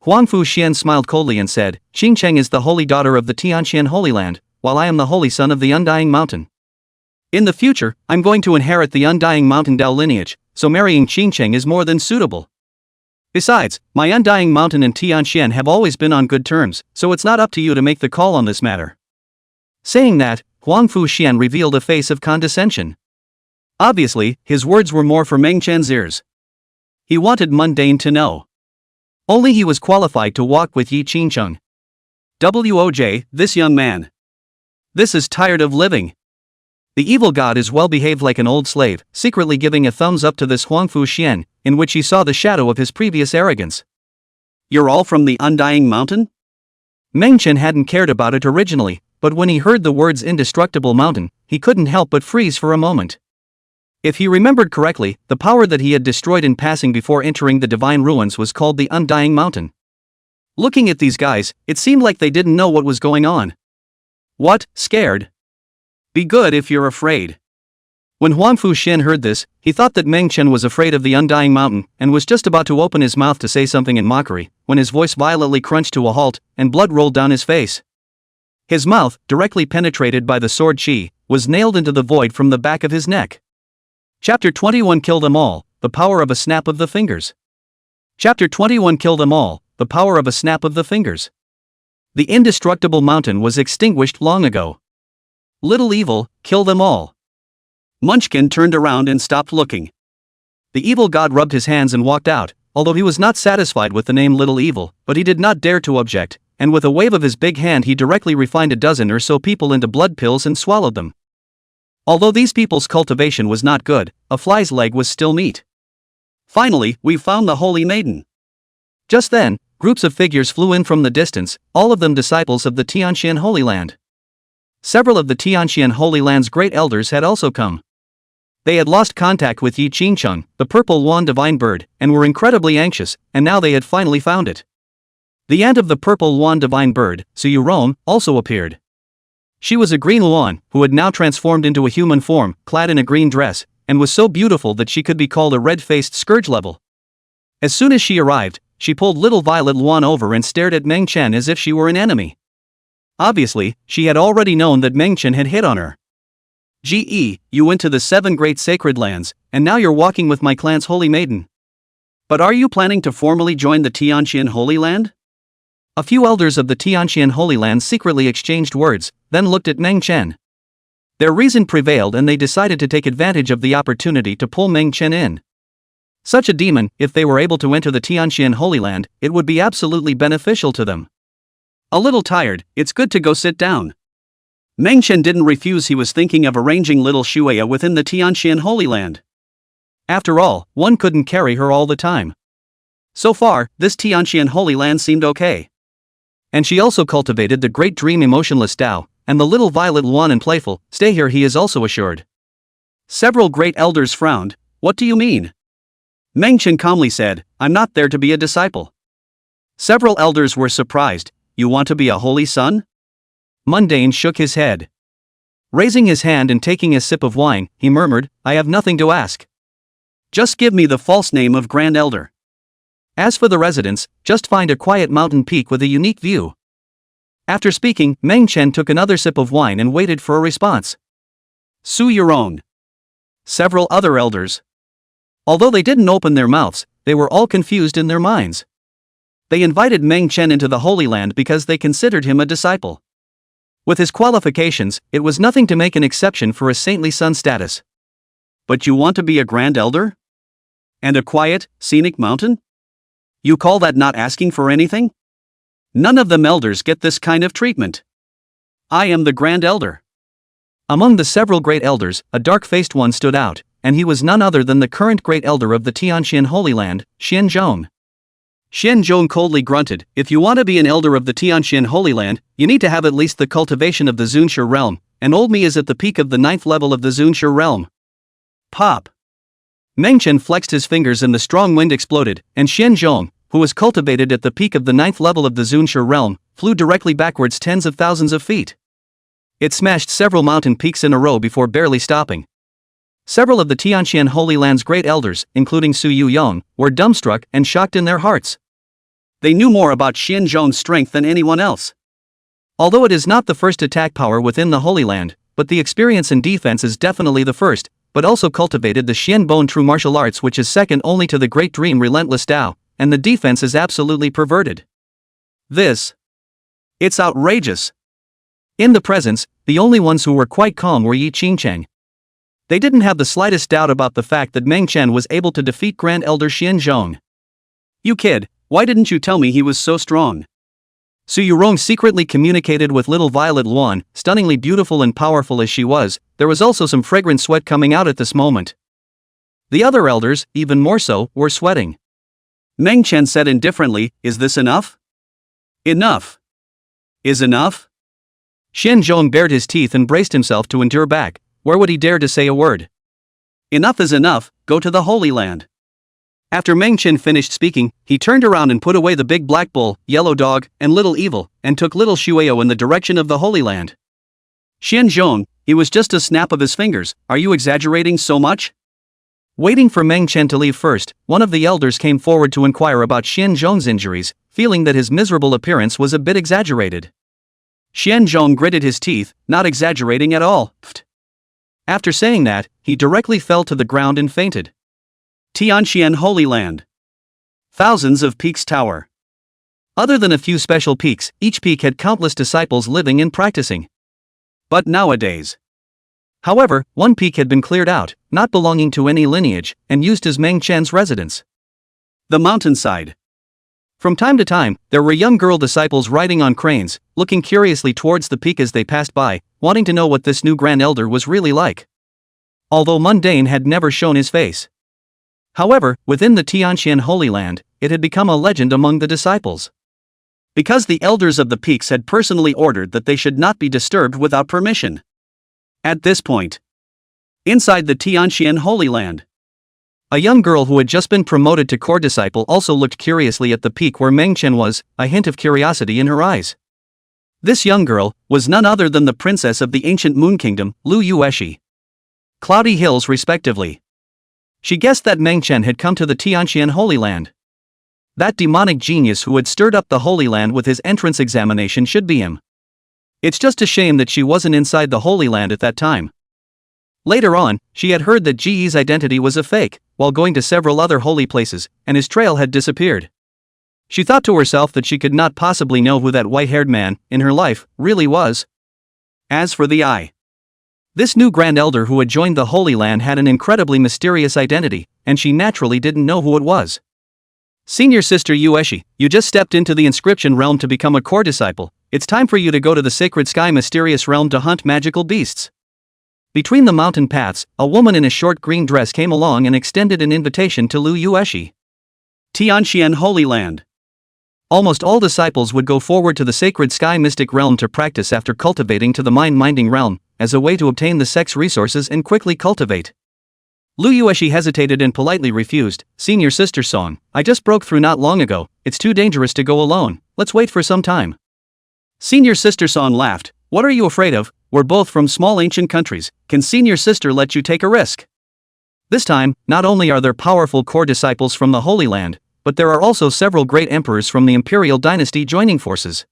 Huangfu Xian smiled coldly and said, Qingcheng is the holy daughter of the Tianqian Holy Land, while I am the holy son of the Undying Mountain. In the future, I'm going to inherit the Undying Mountain Dao lineage, so marrying Qingcheng is more than suitable. Besides, my Undying Mountain and Tianqian have always been on good terms, so it's not up to you to make the call on this matter. Saying that, Huangfu Xian revealed a face of condescension. Obviously, his words were more for Meng Chen's ears. He wanted mundane to know. Only he was qualified to walk with Yi Qingcheng. Woj, this young man. This is tired of living. The evil god is well behaved like an old slave, secretly giving a thumbs up to this Huangfu Xian, in which he saw the shadow of his previous arrogance. You're all from the Undying Mountain? Meng Chen hadn't cared about it originally, but when he heard the words indestructible mountain, he couldn't help but freeze for a moment. If he remembered correctly, the power that he had destroyed in passing before entering the divine ruins was called the Undying Mountain. Looking at these guys, it seemed like they didn't know what was going on. What, scared? Be good if you're afraid. When Huangfu Xian heard this, he thought that Meng Chen was afraid of the Undying Mountain and was just about to open his mouth to say something in mockery, when his voice violently crunched to a halt, and blood rolled down his face. His mouth, directly penetrated by the sword qi, was nailed into the void from the back of his neck. Chapter 21 Kill them all, the power of a snap of the fingers. Chapter 21 Kill them all, the power of a snap of the fingers. The indestructible mountain was extinguished long ago. Little evil, kill them all. Munchkin turned around and stopped looking. The evil god rubbed his hands and walked out, although he was not satisfied with the name Little Evil, but he did not dare to object, and with a wave of his big hand he directly refined a dozen or so people into blood pills and swallowed them. Although these people's cultivation was not good, a fly's leg was still meat. Finally, we found the Holy Maiden. Just then, groups of figures flew in from the distance, all of them disciples of the Tianqian Holy Land. Several of the Tianqian Holy Land's great elders had also come. They had lost contact with Yi Qingcheng, the purple wand divine bird, and were incredibly anxious, and now they had finally found it. The aunt of the purple wand divine bird, Suyu Rome, also appeared. She was a green Luan, who had now transformed into a human form, clad in a green dress, and was so beautiful that she could be called a red-faced scourge level. As soon as she arrived, she pulled little violet Luan over and stared at Meng Chen as if she were an enemy. Obviously, she had already known that Meng Chen had hit on her. Ge, you went to the 7 great sacred lands, and now you're walking with my clan's holy maiden. But are you planning to formally join the Tianqian Holy Land? A few elders of the Tianqian Holy Land secretly exchanged words, then looked at Meng Chen. Their reason prevailed and they decided to take advantage of the opportunity to pull Meng Chen in. Such a demon, if they were able to enter the Tianqian Holy Land, it would be absolutely beneficial to them. A little tired, it's good to go sit down. Meng Chen didn't refuse. He was thinking of arranging little Shueya within the Tianqian Holy Land. After all, one couldn't carry her all the time. So far, this Tianqian Holy Land seemed okay. And she also cultivated the great dream emotionless Tao, and the little violet Luan and playful, stay here he is also assured. Several great elders frowned. What do you mean? Meng Chen calmly said, I'm not there to be a disciple. Several elders were surprised. You want to be a holy son? Mundane shook his head. Raising his hand and taking a sip of wine, he murmured, I have nothing to ask. Just give me the false name of Grand Elder. As for the residence, just find a quiet mountain peak with a unique view. After speaking, Meng Chen took another sip of wine and waited for a response. Su Yurong. Several other elders. Although they didn't open their mouths, they were all confused in their minds. They invited Meng Chen into the Holy Land because they considered him a disciple. With his qualifications, it was nothing to make an exception for a saintly son status. But you want to be a Grand Elder? And a quiet, scenic mountain? You call that not asking for anything? None of them elders get this kind of treatment. I am the Grand Elder. Among the several great elders, a dark-faced one stood out, and he was none other than the current great elder of the Tianxian Holy Land, Xian Zhong. Xian Zhong coldly grunted, if you want to be an elder of the Tianxian Holy Land, you need to have at least the cultivation of the Zunshi realm, and old me is at the peak of the 9th level of the Zunshi realm. Pop! Meng Chen flexed his fingers and the strong wind exploded, and Xian Zhong, who was cultivated at the peak of the 9th level of the Zunshi realm, flew directly backwards tens of thousands of feet. It smashed several mountain peaks in a row before barely stopping. Several of the Tianxian Holy Land's great elders, including Su Yuyong, were dumbstruck and shocked in their hearts. They knew more about Xian Zhong's strength than anyone else. Although it is not the first attack power within the Holy Land, but the experience in defense is definitely the first, but also cultivated the Xian Bone true martial arts, which is second only to the Great Dream Relentless Tao, and the defense is absolutely perverted. It's outrageous. In the presence, the only ones who were quite calm were Yi Qingcheng. They didn't have the slightest doubt about the fact that Meng Chen was able to defeat Grand Elder Xian Zhong. You kid, why didn't you tell me he was so strong? Su Yurong secretly communicated with little Violet Luan, stunningly beautiful and powerful as she was. There was also some fragrant sweat coming out at this moment. The other elders, even more so, were sweating. Meng Chen said indifferently, is this enough? Enough. Is enough? Xian Zhong bared his teeth and braced himself to endure back. Where would he dare to say a word? Enough is enough, go to the Holy Land. After Meng Chen finished speaking, he turned around and put away the big black bull, yellow dog, and little evil, and took little Shueo in the direction of the Holy Land. Xian Zhong, he was just a snap of his fingers, are you exaggerating so much? Waiting for Meng Chen to leave first, one of the elders came forward to inquire about Xian Zhong's injuries, feeling that his miserable appearance was a bit exaggerated. Xian Zhong gritted his teeth, not exaggerating at all. After saying that, he directly fell to the ground and fainted. Tianxian Holy Land. Thousands of peaks tower. Other than a few special peaks, each peak had countless disciples living and practicing. But nowadays. However, one peak had been cleared out, not belonging to any lineage, and used as Meng Chen's residence. The mountainside. From time to time, there were young girl disciples riding on cranes, looking curiously towards the peak as they passed by, wanting to know what this new Grand Elder was really like. Although mundane had never shown his face. However, within the Tianxian Holy Land, it had become a legend among the disciples. Because the elders of the peaks had personally ordered that they should not be disturbed without permission. At this point, inside the Tianxian Holy Land, a young girl who had just been promoted to core disciple also looked curiously at the peak where Meng Chen was, a hint of curiosity in her eyes. This young girl was none other than the princess of the ancient Moon Kingdom, Lu Yueshi. Cloudy Hills respectively. She guessed that Meng Chen had come to the Tianxian Holy Land. That demonic genius who had stirred up the Holy Land with his entrance examination should be him. It's just a shame that she wasn't inside the Holy Land at that time. Later on, she had heard that Ji's identity was a fake, while going to several other holy places, and his trail had disappeared. She thought to herself that she could not possibly know who that white-haired man, in her life, really was. As for the eye. This new Grand Elder who had joined the Holy Land had an incredibly mysterious identity, and she naturally didn't know who it was. Senior Sister Yueshi, you just stepped into the inscription realm to become a core disciple. It's time for you to go to the Sacred Sky Mysterious Realm to hunt magical beasts. Between the mountain paths, a woman in a short green dress came along and extended an invitation to Lu Yueshi. Tianxian Holy Land. Almost all disciples would go forward to the Sacred Sky Mystic Realm to practice after cultivating to the mind-minding realm, as a way to obtain the sex resources and quickly cultivate. Lu Yueshi hesitated and politely refused. Senior Sister Song, I just broke through not long ago, it's too dangerous to go alone, let's wait for some time. Senior Sister Song laughed, what are you afraid of? We're both from small ancient countries, can Senior Sister let you take a risk? This time, not only are there powerful core disciples from the Holy Land, but there are also several great emperors from the imperial dynasty joining forces.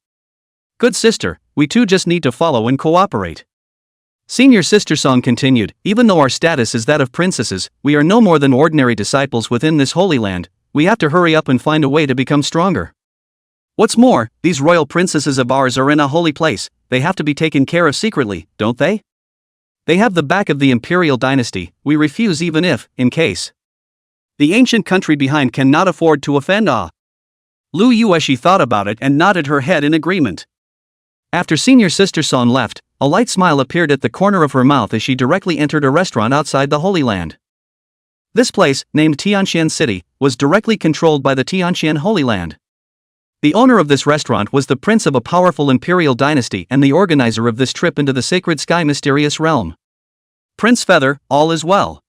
Good sister, we too just need to follow and cooperate. Senior Sister Song continued, even though our status is that of princesses, we are no more than ordinary disciples within this Holy Land. We have to hurry up and find a way to become stronger. What's more, these royal princesses of ours are in a holy place, they have to be taken care of secretly, don't they? They have the back of the imperial dynasty, we refuse even if, in case. The ancient country behind cannot afford to offend Lu Yueshi thought about it and nodded her head in agreement. After Senior Sister Son left, a light smile appeared at the corner of her mouth as she directly entered a restaurant outside the Holy Land. This place, named Tianxian City, was directly controlled by the Tianxian Holy Land. The owner of this restaurant was the prince of a powerful imperial dynasty and the organizer of this trip into the sacred sky mysterious realm. Prince Feather, all is well.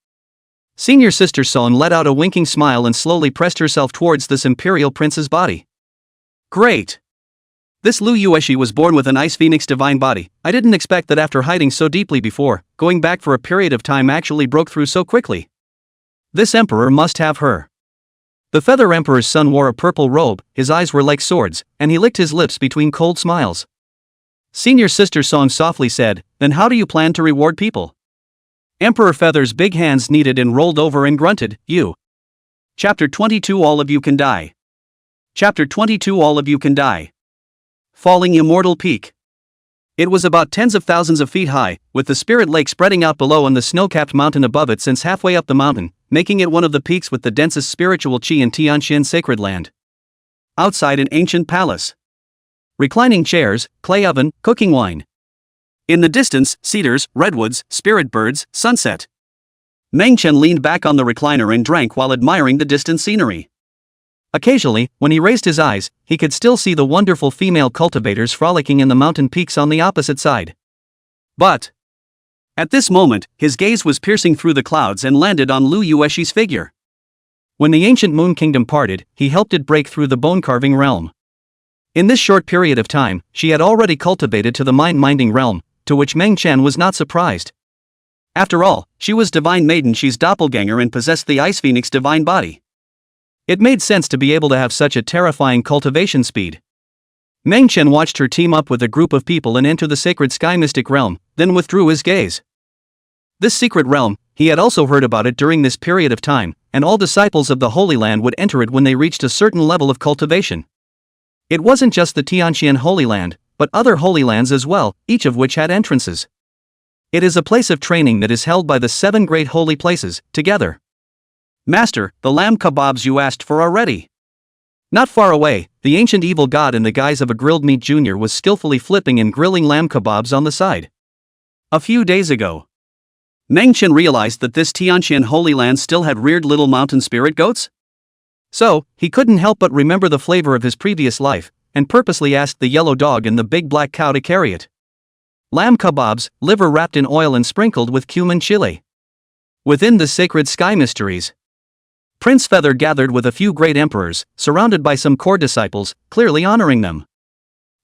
Senior Sister Son let out a winking smile and slowly pressed herself towards this imperial prince's body. Great! This Lu Yueshi was born with an ice phoenix divine body. I didn't expect that after hiding so deeply before, going back for a period of time actually broke through so quickly. This emperor must have her. The Feather Emperor's son wore a purple robe, his eyes were like swords, and he licked his lips between cold smiles. Senior Sister Song softly said, then how do you plan to reward people? Emperor Feather's big hands kneaded and rolled over and grunted, you. Chapter 22 All of you can die. Chapter 22 All of you can die. Falling Immortal Peak. It was about tens of thousands of feet high, with the Spirit Lake spreading out below and the snow-capped mountain above it since halfway up the mountain, making it one of the peaks with the densest spiritual chi in Tianxian sacred land. Outside an ancient palace. Reclining chairs, clay oven, cooking wine. In the distance, cedars, redwoods, spirit birds, sunset. Meng Chen leaned back on the recliner and drank while admiring the distant scenery. Occasionally, when he raised his eyes, he could still see the wonderful female cultivators frolicking in the mountain peaks on the opposite side. But at this moment, his gaze was piercing through the clouds and landed on Lu Yueshi's figure. When the ancient Moon Kingdom parted, he helped it break through the bone-carving realm. In this short period of time, she had already cultivated to the mind-minding realm, to which Meng Chen was not surprised. After all, she was Divine Maiden Shi's doppelganger and possessed the Ice Phoenix divine body. It made sense to be able to have such a terrifying cultivation speed. Meng Chen watched her team up with a group of people and enter the sacred sky mystic realm, then withdrew his gaze. This secret realm, he had also heard about it during this period of time, and all disciples of the Holy Land would enter it when they reached a certain level of cultivation. It wasn't just the Tianxian Holy Land, but other Holy Lands as well, each of which had entrances. It is a place of training that is held by the 7 great holy places, together. Master, the lamb kebabs you asked for are ready. Not far away, the ancient evil god in the guise of a grilled meat junior was skillfully flipping and grilling lamb kebabs on the side. A few days ago, Meng Chen realized that this Tianxian Holy Land still had reared little mountain spirit goats. So, he couldn't help but remember the flavor of his previous life, and purposely asked the yellow dog and the big black cow to carry it. Lamb kebabs, liver wrapped in oil and sprinkled with cumin chili. Within the sacred sky mysteries, Prince Feather gathered with a few great emperors, surrounded by some core disciples, clearly honoring them.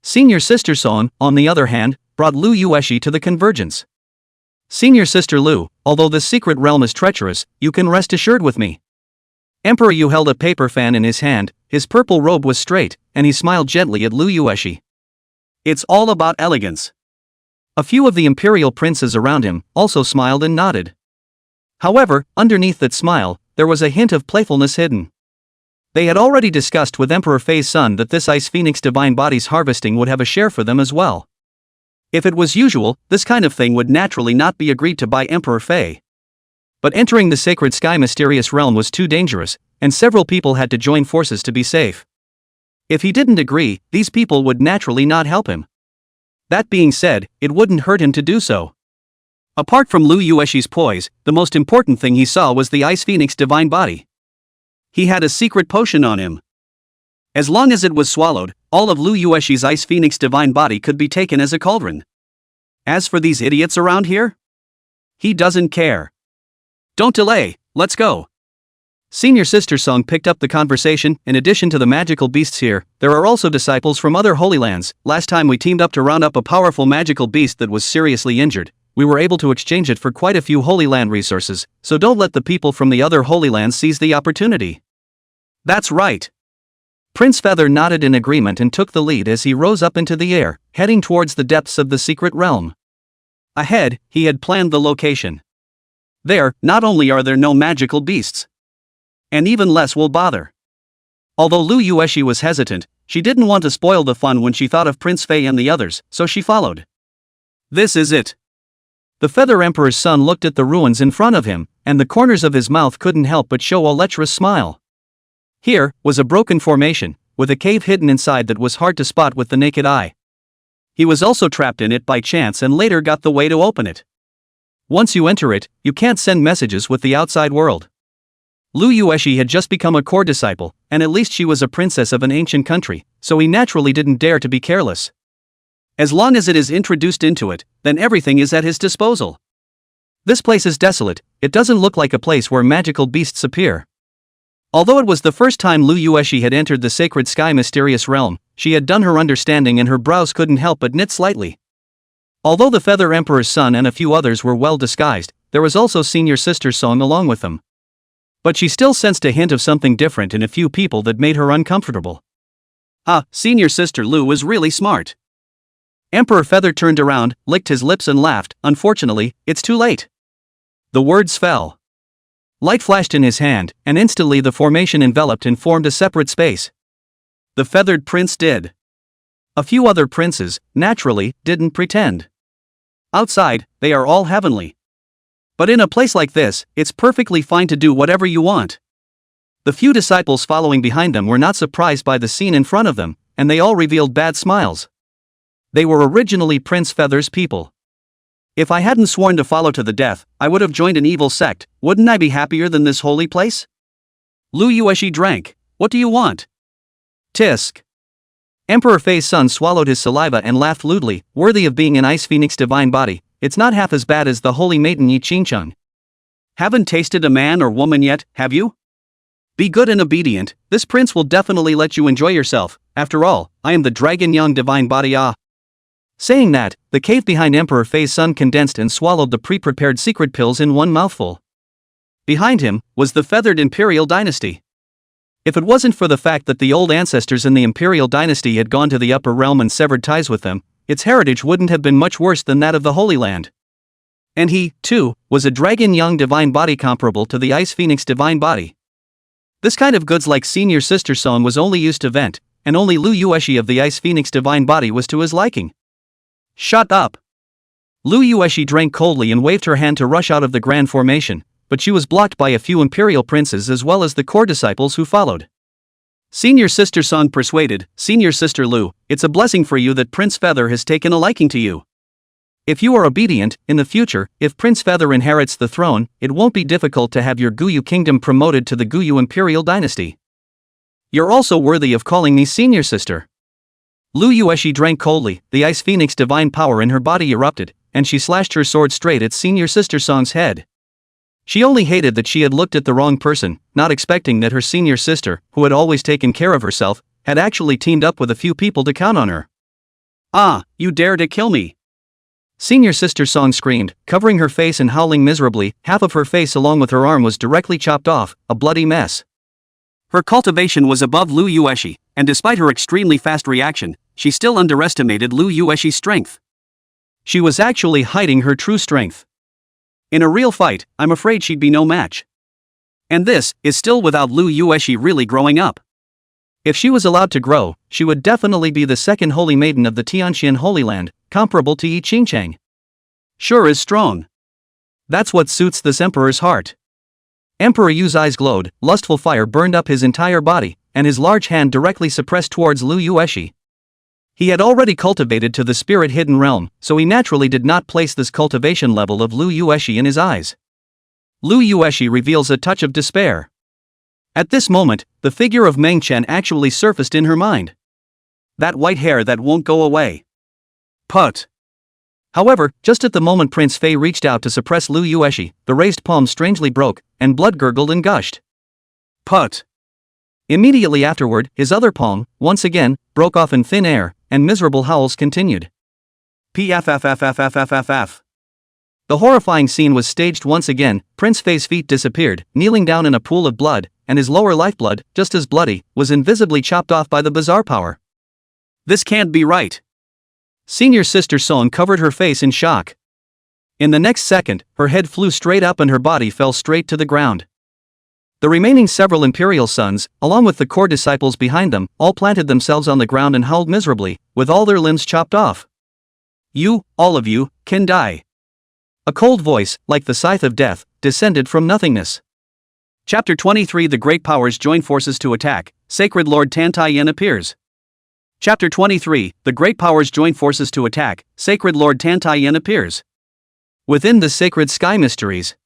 Senior Sister Son, on the other hand, brought Lu Yueshi to the convergence. Senior Sister Lu, although this secret realm is treacherous, you can rest assured with me. Emperor Yu held a paper fan in his hand, his purple robe was straight, and he smiled gently at Lu Yueshi. It's all about elegance. A few of the imperial princes around him also smiled and nodded. However, underneath that smile, there was a hint of playfulness hidden. They had already discussed with Emperor Fei's son that this Ice Phoenix divine body's harvesting would have a share for them as well. If it was usual, this kind of thing would naturally not be agreed to by Emperor Fei. But entering the sacred sky mysterious realm was too dangerous, and several people had to join forces to be safe. If he didn't agree, these people would naturally not help him. That being said, it wouldn't hurt him to do so. Apart from Lu Yueshi's poise, the most important thing he saw was the Ice Phoenix divine body. He had a secret potion on him. As long as it was swallowed, all of Lu Yueshi's Ice Phoenix divine body could be taken as a cauldron. As for these idiots around here, he doesn't care. Don't delay, let's go. Senior Sister Song picked up the conversation. In addition to the magical beasts here, there are also disciples from other Holy Lands. Last time we teamed up to round up a powerful magical beast that was seriously injured. we were able to exchange it for quite a few Holy Land resources, so don't let the people from the other Holy Lands seize the opportunity. That's right. Prince Feather nodded in agreement and took the lead as he rose up into the air, heading towards the depths of the secret realm. Ahead, he had planned the location. There, not only are there no magical beasts, and even less will bother. Although Lu Yueshi was hesitant, she didn't want to spoil the fun when she thought of Prince Fei and the others, so she followed. This is it. The Feather Emperor's son looked at the ruins in front of him, and the corners of his mouth couldn't help but show a lecherous smile. Here was a broken formation, with a cave hidden inside that was hard to spot with the naked eye. He was also trapped in it by chance and later got the way to open it. Once you enter it, you can't send messages with the outside world. Lu Yueshi had just become a core disciple, and at least she was a princess of an ancient country, so he naturally didn't dare to be careless. As long as it is introduced into it, then everything is at his disposal. This place is desolate, it doesn't look like a place where magical beasts appear. Although it was the first time Lu Yueshi had entered the sacred sky mysterious realm, she had done her understanding and her brows couldn't help but knit slightly. Although the Feather Emperor's son and a few others were well disguised, there was also Senior Sister Song along with them. But she still sensed a hint of something different in a few people that made her uncomfortable. Senior Sister Lu was really smart. Emperor Feather turned around, licked his lips and laughed. Unfortunately, it's too late. The words fell. Light flashed in his hand, and instantly the formation enveloped and formed a separate space. The feathered prince did. A few other princes, naturally, didn't pretend. Outside, they are all heavenly. But in a place like this, it's perfectly fine to do whatever you want. The few disciples following behind them were not surprised by the scene in front of them, and they all revealed bad smiles. They were originally Prince Feather's people. If I hadn't sworn to follow to the death, I would have joined an evil sect. Wouldn't I be happier than this holy place? Lu Yueshi drank. What do you want? Tisk. Emperor Fei's son swallowed his saliva and laughed lewdly, worthy of being an ice phoenix divine body. It's not half as bad as the holy maiden Yi Qingcheng. Haven't tasted a man or woman yet, have you? Be good and obedient, this prince will definitely let you enjoy yourself. After all, I am the dragon young divine body. Saying that, the cave behind Emperor Fei's son condensed and swallowed the pre-prepared secret pills in one mouthful. Behind him was the feathered imperial dynasty. If it wasn't for the fact that the old ancestors in the imperial dynasty had gone to the upper realm and severed ties with them, its heritage wouldn't have been much worse than that of the Holy Land. And he, too, was a dragon young divine body comparable to the ice phoenix divine body. This kind of goods like Senior Sister Song was only used to vent, and only Lu Yueshi of the ice phoenix divine body was to his liking. Shut up! Lu Yueshi drank coldly and waved her hand to rush out of the grand formation, but she was blocked by a few imperial princes as well as the core disciples who followed. Senior Sister Song persuaded, Senior Sister Lu, it's a blessing for you that Prince Feather has taken a liking to you. If you are obedient, in the future, if Prince Feather inherits the throne, it won't be difficult to have your Guyu kingdom promoted to the Guyu imperial dynasty. You're also worthy of calling me Senior Sister. Lu Yueshi drank coldly, the ice phoenix divine power in her body erupted, and she slashed her sword straight at Senior Sister Song's head. She only hated that she had looked at the wrong person, not expecting that her senior sister, who had always taken care of herself, had actually teamed up with a few people to count on her. You dare to kill me! Senior Sister Song screamed, covering her face and howling miserably. Half of her face along with her arm was directly chopped off, a bloody mess. Her cultivation was above Lu Yueshi, and despite her extremely fast reaction, she still underestimated Lu Yueshi's strength. She was actually hiding her true strength. In a real fight, I'm afraid she'd be no match. And this is still without Lu Yueshi really growing up. If she was allowed to grow, she would definitely be the second holy maiden of the Tianxian Holy Land, comparable to Yi Qingcheng. Sure is strong. That's what suits this emperor's heart. Emperor Yu's eyes glowed, lustful fire burned up his entire body, and his large hand directly suppressed towards Lu Yueshi. He had already cultivated to the spirit hidden realm, so he naturally did not place this cultivation level of Lu Yueshi in his eyes. Lu Yueshi reveals a touch of despair. At this moment, the figure of Meng Chen actually surfaced in her mind. That white hair that won't go away. Put. However, just at the moment Prince Fei reached out to suppress Lu Yueshi, the raised palm strangely broke, and blood gurgled and gushed. Put. Immediately afterward, his other palm, once again, broke off in thin air, and miserable howls continued. Pffffffffff. The horrifying scene was staged once again. Prince Fei's feet disappeared, kneeling down in a pool of blood, and his lower lifeblood, just as bloody, was invisibly chopped off by the bizarre power. This can't be right. Senior sister Son covered her face in shock. In the next second, her head flew straight up and her body fell straight to the ground. The remaining several imperial sons, along with the core disciples behind them, all planted themselves on the ground and howled miserably, with all their limbs chopped off. You, all of you, can die. A cold voice, like the scythe of death, descended from nothingness. Chapter 23 The Great Powers Join Forces to Attack, Sacred Lord Tantai Yin appears. Chapter 23 The Great Powers Join Forces to Attack, Sacred Lord Tantai Yin appears. Within the sacred sky mysteries,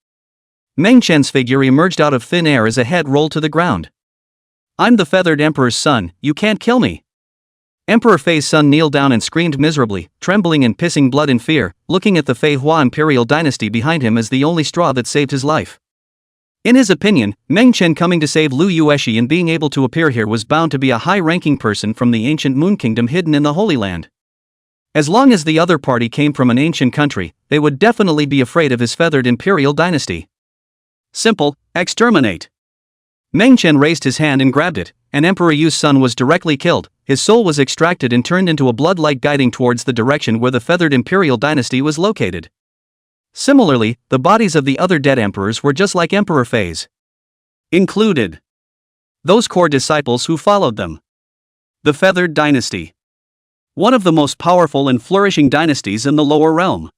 Meng Chen's figure emerged out of thin air as a head rolled to the ground. I'm the feathered emperor's son, you can't kill me. Emperor Fei's son kneeled down and screamed miserably, trembling and pissing blood in fear, looking at the Fei Hua imperial dynasty behind him as the only straw that saved his life. In his opinion, Meng Chen coming to save Lu Yueshi and being able to appear here was bound to be a high-ranking person from the ancient Moon Kingdom hidden in the Holy Land. As long as the other party came from an ancient country, they would definitely be afraid of his feathered imperial dynasty. Simple, exterminate. Meng Chen raised his hand and grabbed it, and Emperor Yu's son was directly killed. His soul was extracted and turned into a blood-light guiding towards the direction where the feathered imperial dynasty was located. Similarly, the bodies of the other dead emperors were just like Emperor Fei's. Included those core disciples who followed them. The feathered dynasty. One of the most powerful and flourishing dynasties in the lower realm.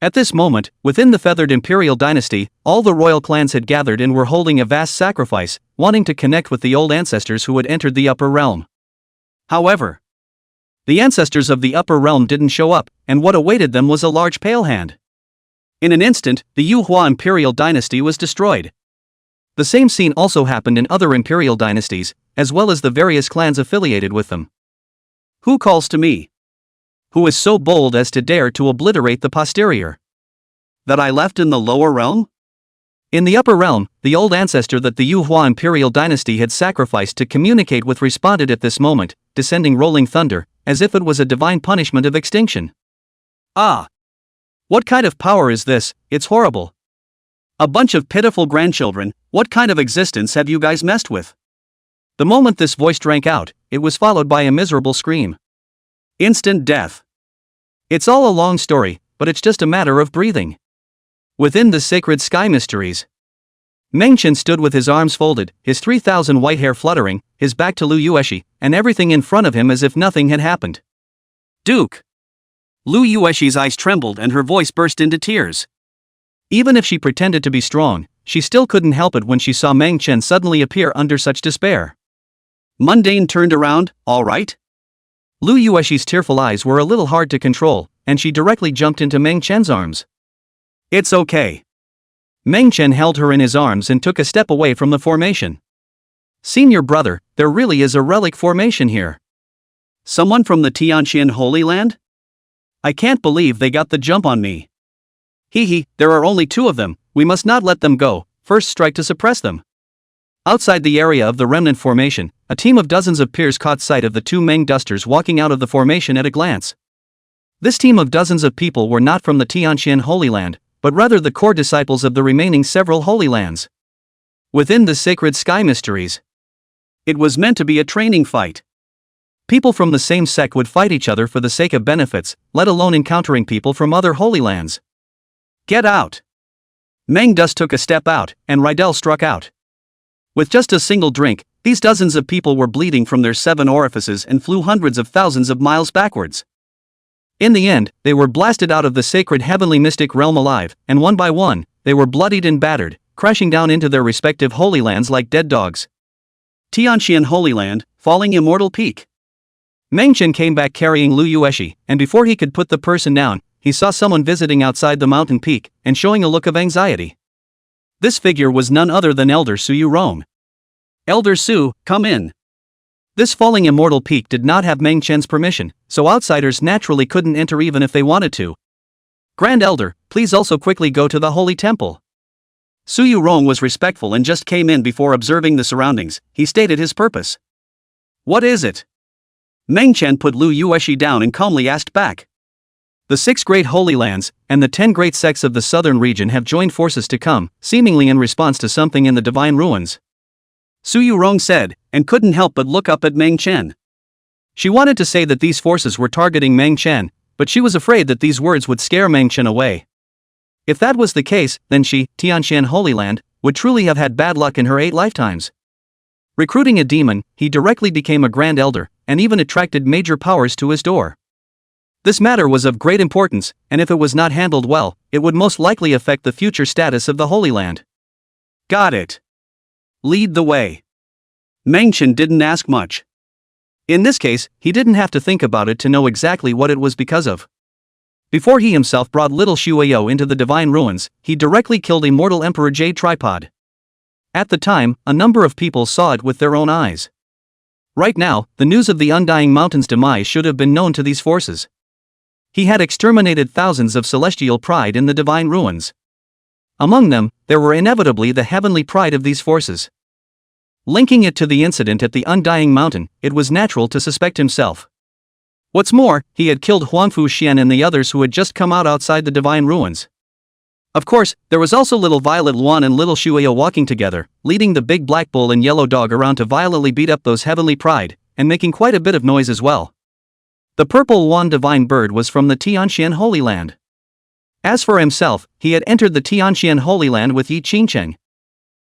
At this moment, within the feathered imperial dynasty, all the royal clans had gathered and were holding a vast sacrifice, wanting to connect with the old ancestors who had entered the upper realm. However, the ancestors of the upper realm didn't show up, and what awaited them was a large pale hand. In an instant, the Yu Hua imperial dynasty was destroyed. The same scene also happened in other imperial dynasties, as well as the various clans affiliated with them. Who calls to me? Who is so bold as to dare to obliterate the posterior? That I left in the lower realm? In the upper realm, the old ancestor that the Yu Hua imperial dynasty had sacrificed to communicate with responded at this moment, descending rolling thunder, as if it was a divine punishment of extinction. Ah! What kind of power is this? It's horrible. A bunch of pitiful grandchildren, what kind of existence have you guys messed with? The moment this voice drank out, it was followed by a miserable scream. Instant death. It's all a long story, but it's just a matter of breathing. Within the sacred sky mysteries, Meng Chen stood with his arms folded, his 3,000 white hair fluttering, his back to Lu Yueshi, and everything in front of him as if nothing had happened. Duke! Lu Yueshi's eyes trembled and her voice burst into tears. Even if she pretended to be strong, she still couldn't help it when she saw Meng Chen suddenly appear under such despair. Mundane turned around, all right? Lu Yueshi's tearful eyes were a little hard to control, and she directly jumped into Meng Chen's arms. It's okay. Meng Chen held her in his arms and took a step away from the formation. Senior brother, there really is a relic formation here. Someone from the Tianqian Holy Land? I can't believe they got the jump on me. Hee, there are only 2 of them, we must not let them go, first strike to suppress them. Outside the area of the remnant formation, a team of dozens of peers caught sight of the 2 Meng dusters walking out of the formation at a glance. This team of dozens of people were not from the Tianqian Holy Land, but rather the core disciples of the remaining several Holy Lands. Within the sacred sky mysteries, it was meant to be a training fight. People from the same sect would fight each other for the sake of benefits, let alone encountering people from other Holy Lands. Get out! Meng Dust took a step out, and Rydell struck out. With just a single drink, these dozens of people were bleeding from their 7 orifices and flew hundreds of thousands of miles backwards. In the end, they were blasted out of the sacred heavenly mystic realm alive, and one by one, they were bloodied and battered, crashing down into their respective Holy Lands like dead dogs. Tianqian Holy Land, falling immortal peak. Meng Chen came back carrying Lu Yueshi, and before he could put the person down, he saw someone visiting outside the mountain peak, and showing a look of anxiety. This figure was none other than Elder Su Yurong. Elder Su, come in. This falling immortal peak did not have Meng Chen's permission, so outsiders naturally couldn't enter even if they wanted to. Grand Elder, please also quickly go to the Holy Temple. Su Yurong was respectful and just came in before observing the surroundings. He stated his purpose. What is it? Meng Chen put Lu Yueshi down and calmly asked back. The 6 great holy lands, and the 10 great sects of the southern region have joined forces to come, seemingly in response to something in the divine ruins. Su Yurong said, and couldn't help but look up at Meng Chen. She wanted to say that these forces were targeting Meng Chen, but she was afraid that these words would scare Meng Chen away. If that was the case, then she, Tianxian Holy Land, would truly have had bad luck in her 8 lifetimes. Recruiting a demon, he directly became a Grand Elder, and even attracted major powers to his door. This matter was of great importance, and if it was not handled well, it would most likely affect the future status of the Holy Land. Got it. Lead the way. Meng Chen didn't ask much. In this case, he didn't have to think about it to know exactly what it was because of. Before he himself brought little Shueyo into the divine ruins, he directly killed Immortal Emperor Jade Tripod. At the time, a number of people saw it with their own eyes. Right now, the news of the Undying Mountain's demise should have been known to these forces. He had exterminated thousands of celestial pride in the divine ruins. Among them, there were inevitably the heavenly pride of these forces. Linking it to the incident at the Undying Mountain, it was natural to suspect himself. What's more, he had killed Huanfu Xian and the others who had just come out outside the divine ruins. Of course, there was also little Violet Luan and little Shueyo walking together, leading the big black bull and yellow dog around to violently beat up those heavenly pride, and making quite a bit of noise as well. The purple Luan divine bird was from the Tianxian Holy Land. As for himself, he had entered the Tianxian Holy Land with Yi Qingcheng.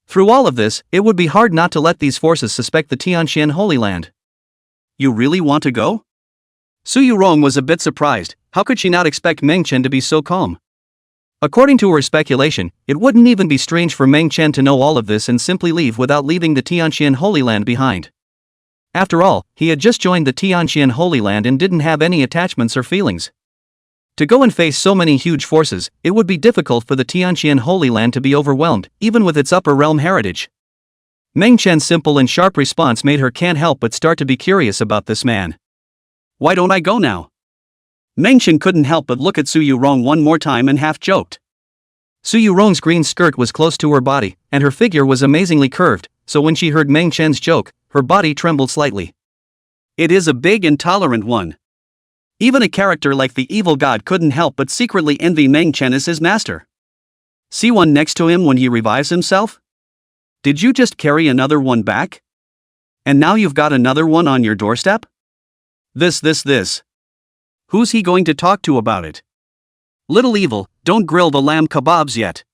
Through all of this, it would be hard not to let these forces suspect the Tianxian Holy Land. You really want to go? Su Yurong was a bit surprised. How could she not expect Meng Chen to be so calm? According to her speculation, it wouldn't even be strange for Meng Chen to know all of this and simply leave without leaving the Tianxian Holy Land behind. After all, he had just joined the Tianxian Holy Land and didn't have any attachments or feelings. To go and face so many huge forces, it would be difficult for the Tianxian Holy Land to be overwhelmed, even with its upper realm heritage. Meng Chen's simple and sharp response made her can't help but start to be curious about this man. Why don't I go now? Meng Chen couldn't help but look at Su Yurong one more time and half joked. Su Yurong's green skirt was close to her body, and her figure was amazingly curved, so when she heard Meng Chen's joke, her body trembled slightly. It is a big and tolerant one. Even a character like the evil god couldn't help but secretly envy Meng Chen as his master. See one next to him when he revives himself? Did you just carry another one back? And now you've got another one on your doorstep? This. Who's he going to talk to about it? Little evil, don't grill the lamb kebabs yet.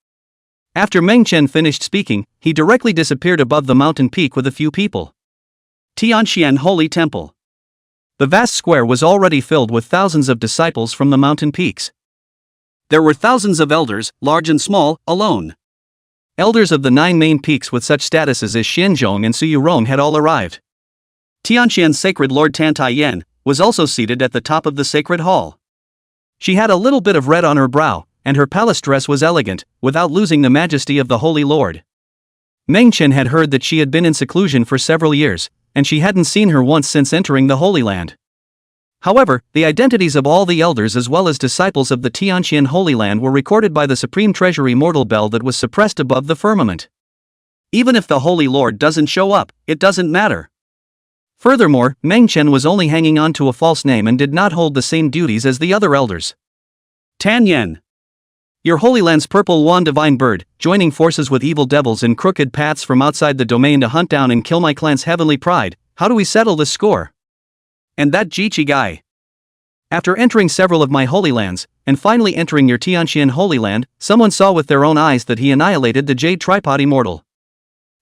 After Meng Chen finished speaking, he directly disappeared above the mountain peak with a few people. Tianxian Holy Temple. The vast square was already filled with thousands of disciples from the mountain peaks. There were thousands of elders, large and small, alone. Elders of the 9 main peaks with such statuses as Xinzhong and Su Yurong had all arrived. Tianxian's sacred lord Tan Taiyan was also seated at the top of the sacred hall. She had a little bit of red on her brow, and her palace dress was elegant, without losing the majesty of the Holy Lord. Meng Chen had heard that she had been in seclusion for several years, and she hadn't seen her once since entering the Holy Land. However, the identities of all the elders as well as disciples of the Tianxian Holy Land were recorded by the Supreme Treasury Mortal Bell that was suppressed above the firmament. Even if the Holy Lord doesn't show up, it doesn't matter. Furthermore, Meng Chen was only hanging on to a false name and did not hold the same duties as the other elders. Tan Yen. Your Holy Land's purple Luan divine bird, joining forces with evil devils in crooked paths from outside the domain to hunt down and kill my clan's heavenly pride, how do we settle this score? And that Jichi guy. After entering several of my Holy Lands, and finally entering your Tianxian Holy Land, someone saw with their own eyes that he annihilated the Jade Tripod Immortal.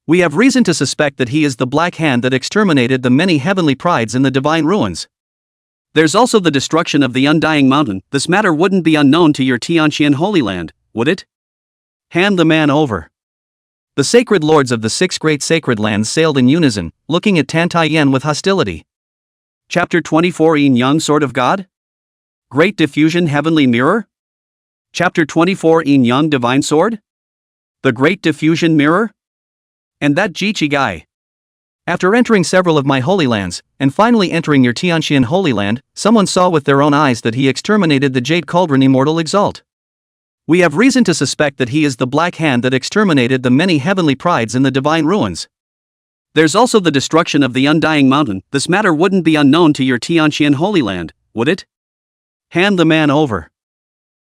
We have reason to suspect that he is the Black Hand that exterminated the many heavenly prides in the divine ruins. There's also the destruction of the Undying Mountain. This matter wouldn't be unknown to your Tianxian Holy Land, would it? Hand the man over. The sacred lords of the 6 great sacred lands sailed in unison, looking at Tan Taiyan with hostility. Chapter 24 Yin Yang Sword of God? Great Diffusion Heavenly Mirror? Chapter 24 Yin Yang Divine Sword? The Great Diffusion Mirror? And that Jichi guy. After entering several of my Holy Lands, and finally entering your Tianxian Holy Land, someone saw with their own eyes that he exterminated the Jade Cauldron Immortal Exalt. We have reason to suspect that he is the Black Hand that exterminated the many heavenly prides in the divine ruins. There's also the destruction of the Undying Mountain. This matter wouldn't be unknown to your Tianxian Holy Land, would it? Hand the man over.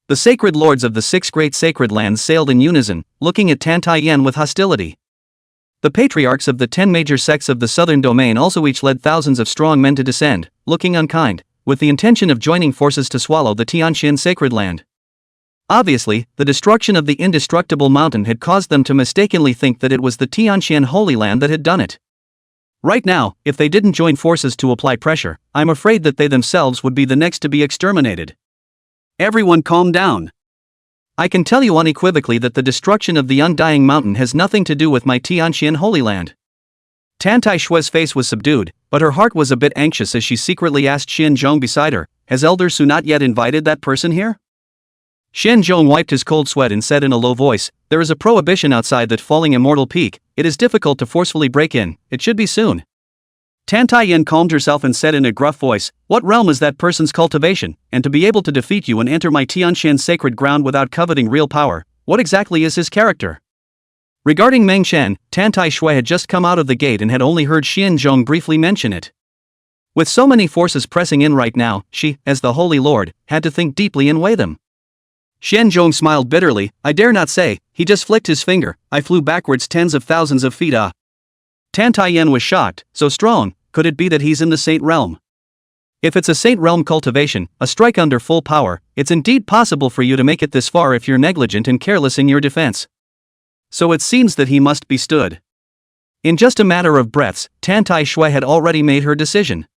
The sacred lords of the 6 great sacred lands sailed in unison, looking at Tantai-yen with hostility. The patriarchs of the 10 major sects of the southern domain also each led thousands of strong men to descend, looking unkind, with the intention of joining forces to swallow the Tianxian sacred land. Obviously, the destruction of the indestructible mountain had caused them to mistakenly think that it was the Tianxian Holy Land that had done it. Right now, if they didn't join forces to apply pressure, I'm afraid that they themselves would be the next to be exterminated. Everyone calm down. I can tell you unequivocally that the destruction of the undying mountain has nothing to do with my Tianxian Holy Land. Tantai Shue's face was subdued, but her heart was a bit anxious as she secretly asked Xian Zhong beside her, "Has Elder Su not yet invited that person here?" Xian Zhong wiped his cold sweat and said in a low voice, "There is a prohibition outside that falling Immortal Peak. It is difficult to forcefully break in. It should be soon." Tantai-yen calmed herself and said in a gruff voice, "What realm is that person's cultivation, and to be able to defeat you and enter my Tianxian sacred ground without coveting real power, what exactly is his character?" Regarding Meng Shen, Tantai Shui had just come out of the gate and had only heard Xian Zhong briefly mention it. With so many forces pressing in right now, she, as the Holy Lord, had to think deeply and weigh them. Xian Zhong smiled bitterly, "I dare not say." He just flicked his finger. "I flew backwards tens of thousands of feet. Tantai-yen was shocked. "So strong, could it be that he's in the Saint Realm?" "If it's a Saint Realm cultivation, a strike under full power, it's indeed possible for you to make it this far if you're negligent and careless in your defense. So it seems that he must be stood." In just a matter of breaths, Tantai Shui had already made her decision.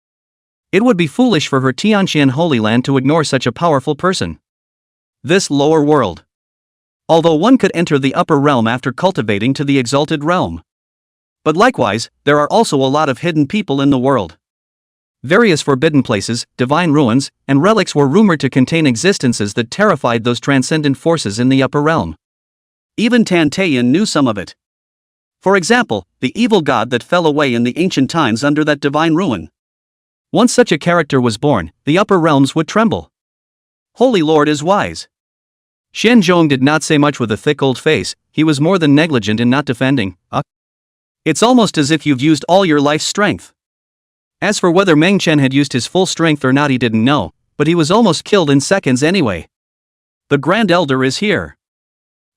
It would be foolish for her Tianxian Holy Land to ignore such a powerful person. This lower world. Although one could enter the upper realm after cultivating to the exalted realm. But likewise, there are also a lot of hidden people in the world. Various forbidden places, divine ruins, and relics were rumored to contain existences that terrified those transcendent forces in the upper realm. Even Tantai-yen knew some of it. For example, the evil god that fell away in the ancient times under that divine ruin. Once such a character was born, the upper realms would tremble. Holy Lord is wise. Xian Zhong did not say much with a thick old face. He was more than negligent in not defending. It's almost as if you've used all your life's strength." As for whether Meng Chen had used his full strength or not, he didn't know, but he was almost killed in seconds anyway. The Grand Elder is here.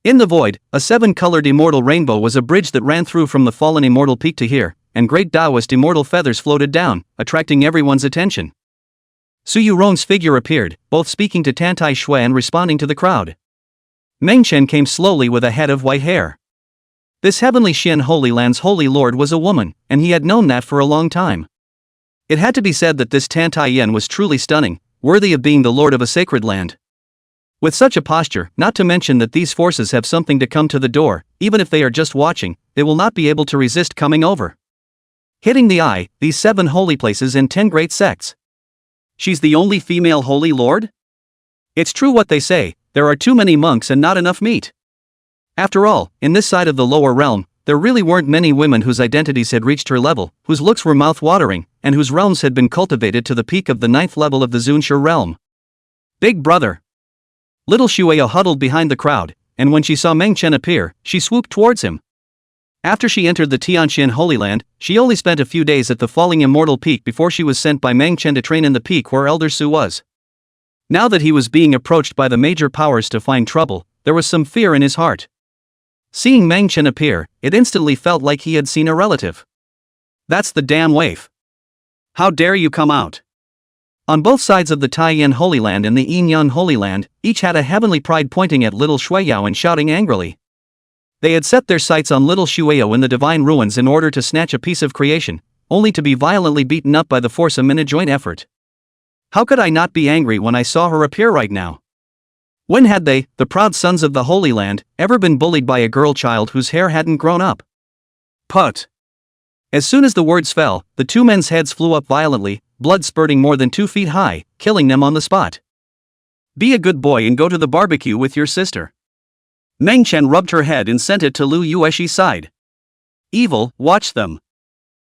In the void, a 7-colored immortal rainbow was a bridge that ran through from the fallen immortal peak to here, and great Taoist immortal feathers floated down, attracting everyone's attention. Su Yurong's figure appeared, both speaking to Tantai Shui and responding to the crowd. Meng Chen came slowly with a head of white hair. This heavenly Xian Holy Land's Holy Lord was a woman, and he had known that for a long time. It had to be said that this Tantai-yen was truly stunning, worthy of being the lord of a sacred land. With such a posture, not to mention that these forces have something to come to the door, even if they are just watching, they will not be able to resist coming over. Hitting the eye, these 7 holy places and 10 great sects. She's the only female Holy Lord? It's true what they say, there are too many monks and not enough meat. After all, in this side of the lower realm, there really weren't many women whose identities had reached her level, whose looks were mouth-watering, and whose realms had been cultivated to the peak of the 9th level of the Zunshe realm. Big brother. Little Shueya huddled behind the crowd, and when she saw Meng Chen appear, she swooped towards him. After she entered the Tianxian Holy Land, she only spent a few days at the falling immortal peak before she was sent by Meng Chen to train in the peak where Elder Su was. Now that he was being approached by the major powers to find trouble, there was some fear in his heart. Seeing Meng Chen appear, it instantly felt like he had seen a relative. "That's the damn waif. How dare you come out?" On both sides of the Taiyan Holy Land and the Yinyan Holy Land, each had a heavenly pride pointing at little Shueyao and shouting angrily. They had set their sights on little Shueyao in the divine ruins in order to snatch a piece of creation, only to be violently beaten up by the foursome in a joint effort. How could I not be angry when I saw her appear right now? When had they, the proud sons of the Holy Land, ever been bullied by a girl child whose hair hadn't grown up? Put! As soon as the words fell, the 2 men's heads flew up violently, blood spurting more than 2 feet high, killing them on the spot. "Be a good boy and go to the barbecue with your sister." Meng Chen rubbed her head and sent it to Lu Yueshi's side. "Evil, watch them."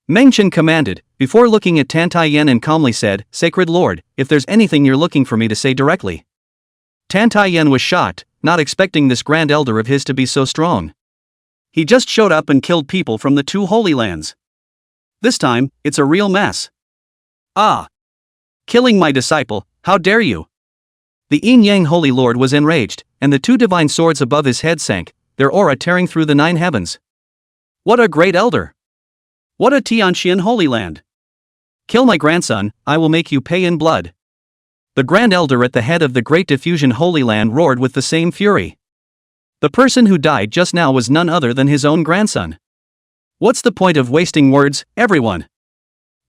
Meng Chen commanded, before looking at Tantai-yen and calmly said, "Sacred Lord, if there's anything you're looking for me to say directly." Tantai-yen was shocked, not expecting this grand elder of his to be so strong. He just showed up and killed people from the 2 Holy Lands. This time, it's a real mess. "Ah! Killing my disciple, how dare you?" The Yin-Yang Holy Lord was enraged, and the two divine swords above his head sank, their aura tearing through the 9 heavens. What a great elder! What a Tianqian Holy Land! Kill my grandson, I will make you pay in blood. The Grand Elder at the head of the Great Diffusion Holy Land roared with the same fury. The person who died just now was none other than his own grandson. What's the point of wasting words, everyone?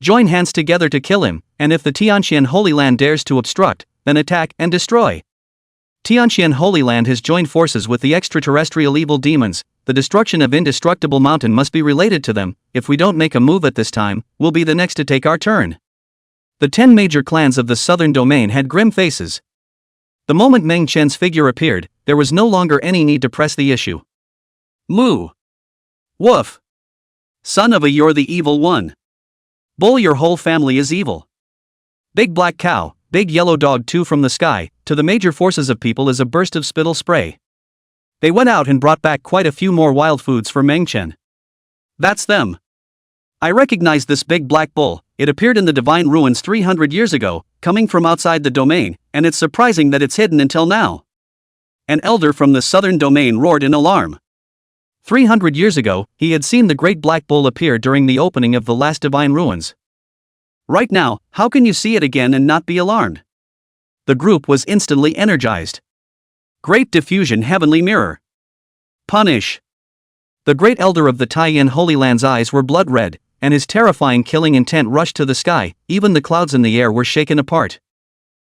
Join hands together to kill him, and if the Tianqian Holy Land dares to obstruct, then attack and destroy. Tianqian Holy Land has joined forces with the extraterrestrial evil demons. The destruction of Indestructible Mountain must be related to them. If we don't make a move at this time, we'll be the next to take our turn. The 10 major clans of the southern domain had grim faces. The moment Meng Chen's figure appeared, there was no longer any need to press the issue. Moo! Woof! Son of a, you're the evil one. Bull, your whole family is evil. Big black cow, big yellow dog, two from the sky, to the major forces of people is a burst of spittle spray. They went out and brought back quite a few more wild foods for Meng Chen. That's them. I recognize this big black bull. It appeared in the divine ruins 300 years ago, coming from outside the domain, and it's surprising that it's hidden until now. An elder from the southern domain roared in alarm. 300 years ago, he had seen the great black bull appear during the opening of the last divine ruins. Right now, how can you see it again and not be alarmed? The group was instantly energized. Great Diffusion Heavenly Mirror. Punish! The great elder of the Taiyan Holy Land's eyes were blood red, and his terrifying killing intent rushed to the sky. Even the clouds in the air were shaken apart.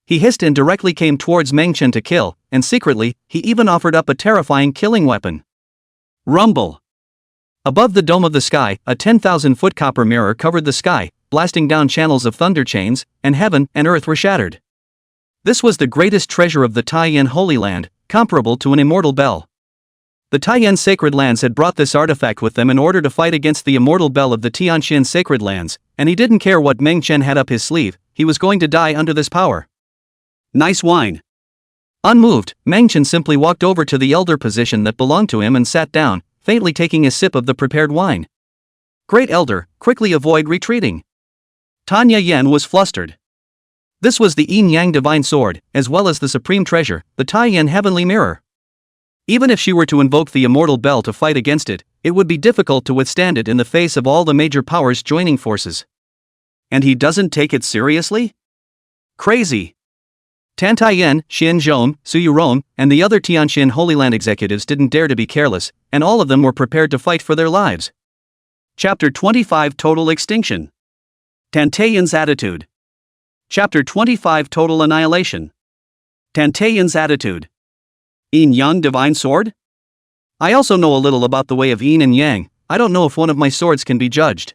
He hissed and directly came towards Meng Chen to kill, and secretly, he even offered up a terrifying killing weapon. Rumble! Above the dome of the sky, a 10,000-foot copper mirror covered the sky, blasting down channels of thunder chains, and heaven and earth were shattered. This was the greatest treasure of the Taiyan Holy Land, comparable to an immortal bell. The Taiyan Sacred Lands had brought this artifact with them in order to fight against the immortal bell of the Tianqian Sacred Lands, and he didn't care what Meng Chen had up his sleeve, he was going to die under this power. Nice wine. Unmoved, Meng Chen simply walked over to the elder position that belonged to him and sat down, faintly taking a sip of the prepared wine. Great Elder, quickly avoid retreating. Tanya Yen was flustered. This was the Yin-Yang Divine Sword, as well as the Supreme Treasure, the Taiyan Heavenly Mirror. Even if she were to invoke the Immortal Bell to fight against it, it would be difficult to withstand it in the face of all the major powers joining forces. And he doesn't take it seriously? Crazy. Tan Taiyan, Xin Zhong, Su Yuron, and the other Tianqian Holy Land executives didn't dare to be careless, and all of them were prepared to fight for their lives. Chapter 25 Total Extinction. Tan Taiyan's Attitude. Chapter 25 Total Annihilation. Tan Taiyan's Attitude. Yin-Yang Divine Sword? I also know a little about the way of yin and yang. I don't know if one of my swords can be judged.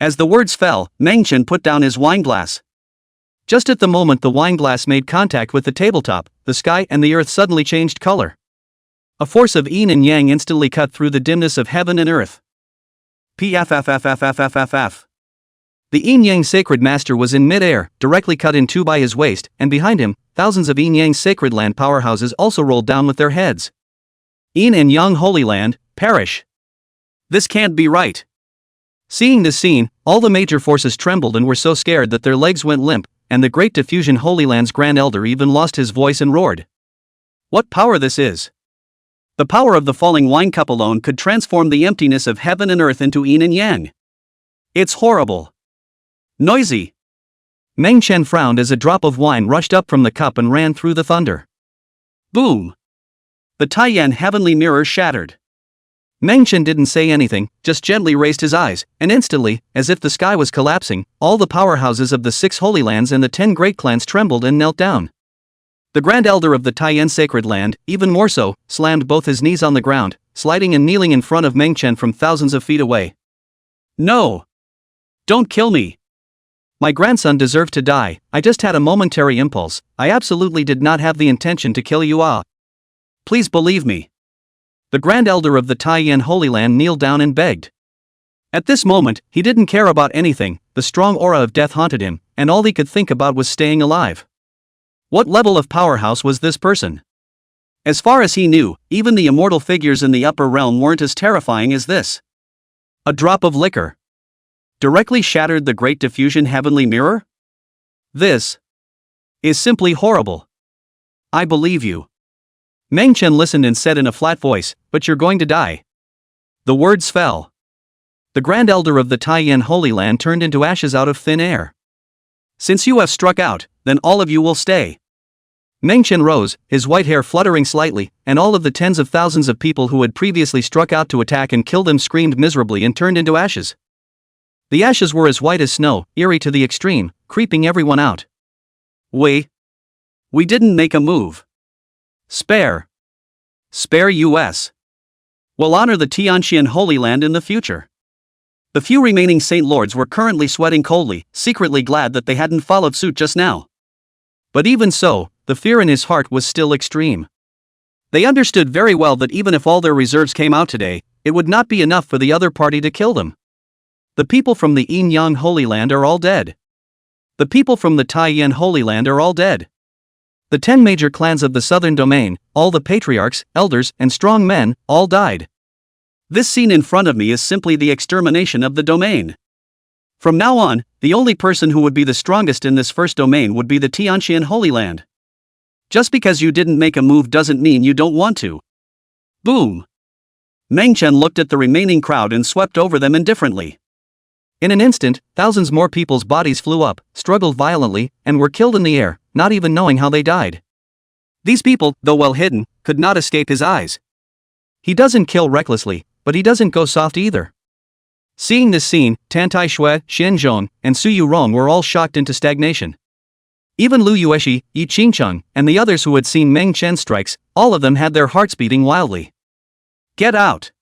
As the words fell, Meng Chen put down his wineglass. Just at the moment the wineglass made contact with the tabletop, the sky and the earth suddenly changed color. A force of yin and yang instantly cut through the dimness of heaven and earth. Pffffffffff. The yin-yang sacred master was in mid-air, directly cut in two by his waist, and behind him, thousands of yin-yang sacred land powerhouses also rolled down with their heads. Yin and Yang Holy Land, perish. This can't be right. Seeing this scene, all the major forces trembled and were so scared that their legs went limp, and the Great Diffusion Holy Land's Grand Elder even lost his voice and roared. What power this is! The power of the falling wine cup alone could transform the emptiness of heaven and earth into yin and yang. It's horrible. Noisy. Meng Chen frowned as a drop of wine rushed up from the cup and ran through the thunder. Boom! The Taiyan Heavenly Mirror shattered. Meng Chen didn't say anything, just gently raised his eyes, and instantly, as if the sky was collapsing, all the powerhouses of the 6 Holy Lands and the 10 great clans trembled and knelt down. The Grand Elder of the Taiyan Sacred Land, even more so, slammed both his knees on the ground, sliding and kneeling in front of Meng Chen from thousands of feet away. No! Don't kill me! My grandson deserved to die. I just had a momentary impulse. I absolutely did not have the intention to kill you. Please believe me. The Grand Elder of the Taiyan Holy Land kneeled down and begged. At this moment, he didn't care about anything, the strong aura of death haunted him, and all he could think about was staying alive. What level of powerhouse was this person? As far as he knew, even the immortal figures in the upper realm weren't as terrifying as this. A drop of liquor directly shattered the Great Diffusion Heavenly Mirror? This is simply horrible. I believe you. Meng Chen listened and said in a flat voice, but you're going to die. The words fell. The Grand Elder of the Taiyan Holy Land turned into ashes out of thin air. Since you have struck out, then all of you will stay. Meng Chen rose, his white hair fluttering slightly, and all of the tens of thousands of people who had previously struck out to attack and kill them screamed miserably and turned into ashes. The ashes were as white as snow, eerie to the extreme, creeping everyone out. We didn't make a move. Spare us. We'll honor the Tianqian Holy Land in the future. The few remaining Saint Lords were currently sweating coldly, secretly glad that they hadn't followed suit just now. But even so, the fear in his heart was still extreme. They understood very well that even if all their reserves came out today, it would not be enough for the other party to kill them. The people from the Yin-Yang Holy Land are all dead. The people from the Taiyan Holy Land are all dead. The 10 major clans of the southern domain, all the patriarchs, elders, and strong men, all died. This scene in front of me is simply the extermination of the domain. From now on, the only person who would be the strongest in this first domain would be the Tianqian Holy Land. Just because you didn't make a move doesn't mean you don't want to. Boom! Meng Chen looked at the remaining crowd and swept over them indifferently. In an instant, thousands more people's bodies flew up, struggled violently, and were killed in the air, not even knowing how they died. These people, though well hidden, could not escape his eyes. He doesn't kill recklessly, but he doesn't go soft either. Seeing this scene, Tan Tai Shui, Xian Zhong, and Su Yurong were all shocked into stagnation. Even Lu Yueshi, Yi Qingcheng, and the others who had seen Meng Chen's strikes, all of them had their hearts beating wildly. Get out!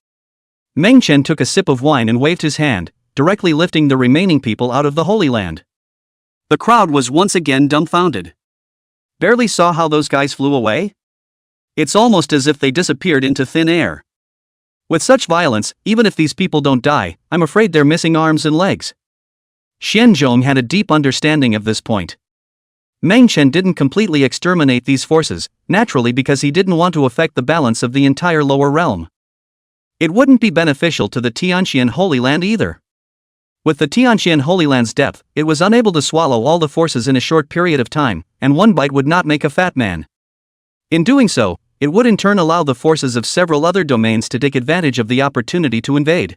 Meng Chen took a sip of wine and waved his hand, directly lifting the remaining people out of the Holy Land. The crowd was once again dumbfounded. Barely saw how those guys flew away? It's almost as if they disappeared into thin air. With such violence, even if these people don't die, I'm afraid they're missing arms and legs. Xian Zhong had a deep understanding of this point. Meng Chen didn't completely exterminate these forces, naturally because he didn't want to affect the balance of the entire lower realm. It wouldn't be beneficial to the Tianqian Holy Land either. With the Tianqian Holy Land's depth, it was unable to swallow all the forces in a short period of time, and one bite would not make a fat man. In doing so, it would in turn allow the forces of several other domains to take advantage of the opportunity to invade.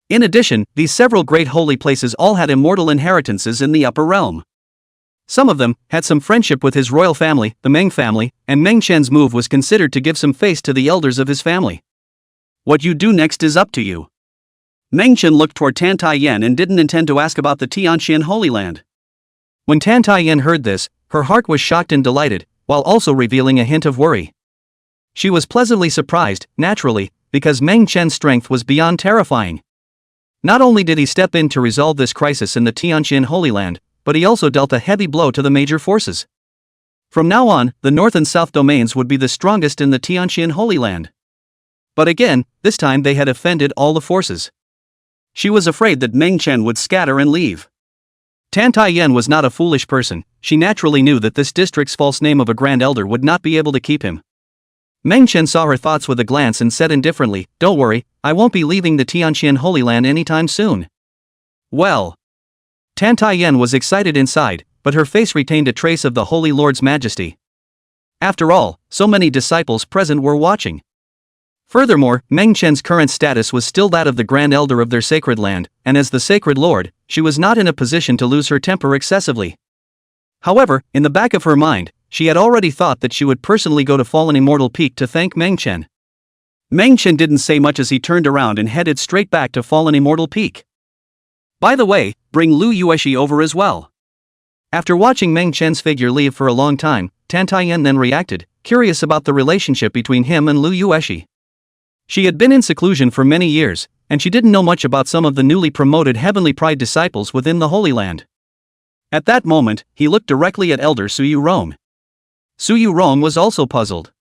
In addition, these several great holy places all had immortal inheritances in the upper realm. Some of them had some friendship with his royal family, the Meng family, and Meng Chen's move was considered to give some face to the elders of his family. What you do next is up to you. Meng Chen looked toward Tan Tai Yen and didn't intend to ask about the Tianqian Holy Land. When Tan Tai Yen heard this, her heart was shocked and delighted, while also revealing a hint of worry. She was pleasantly surprised, naturally, because Meng Chen's strength was beyond terrifying. Not only did he step in to resolve this crisis in the Tianqian Holy Land, but he also dealt a heavy blow to the major forces. From now on, the North and South domains would be the strongest in the Tianqian Holy Land. But again, this time they had offended all the forces. She was afraid that Meng Chen would scatter and leave. Tan Tai Yen was not a foolish person, she naturally knew that this district's false name of a Grand Elder would not be able to keep him. Meng Chen saw her thoughts with a glance and said indifferently, "Don't worry, I won't be leaving the Tianqian Holy Land anytime soon." Well. Tan Tai Yen was excited inside, but her face retained a trace of the Holy Lord's majesty. After all, so many disciples present were watching. Furthermore, Meng Chen's current status was still that of the Grand Elder of their sacred land, and as the sacred lord, she was not in a position to lose her temper excessively. However, in the back of her mind, she had already thought that she would personally go to Fallen Immortal Peak to thank Meng Chen. Meng Chen didn't say much as he turned around and headed straight back to Fallen Immortal Peak. By the way, bring Lu Yueshi over as well. After watching Meng Chen's figure leave for a long time, Tan Tai Yen then reacted, curious about the relationship between him and Lu Yueshi. She had been in seclusion for many years, and she didn't know much about some of the newly promoted Heavenly Pride disciples within the Holy Land. At that moment, he looked directly at Elder Su Yurong. Su Yurong was also puzzled.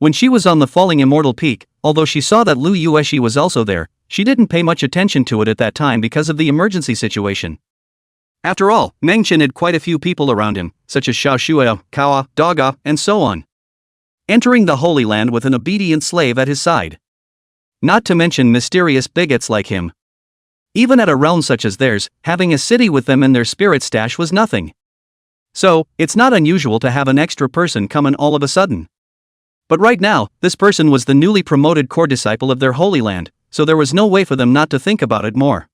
When she was on the Falling Immortal Peak, although she saw that Lu Yueshi was also there, she didn't pay much attention to it at that time because of the emergency situation. After all, Meng Chen had quite a few people around him, such as Xiao Shuo, Kawa, Daga, and so on. Entering the Holy Land with an obedient slave at his side. Not to mention mysterious bigots like him. Even at a realm such as theirs, having a city with them in their spirit stash was nothing. So, it's not unusual to have an extra person come in all of a sudden. But right now, this person was the newly promoted core disciple of their Holy Land, so there was no way for them not to think about it more.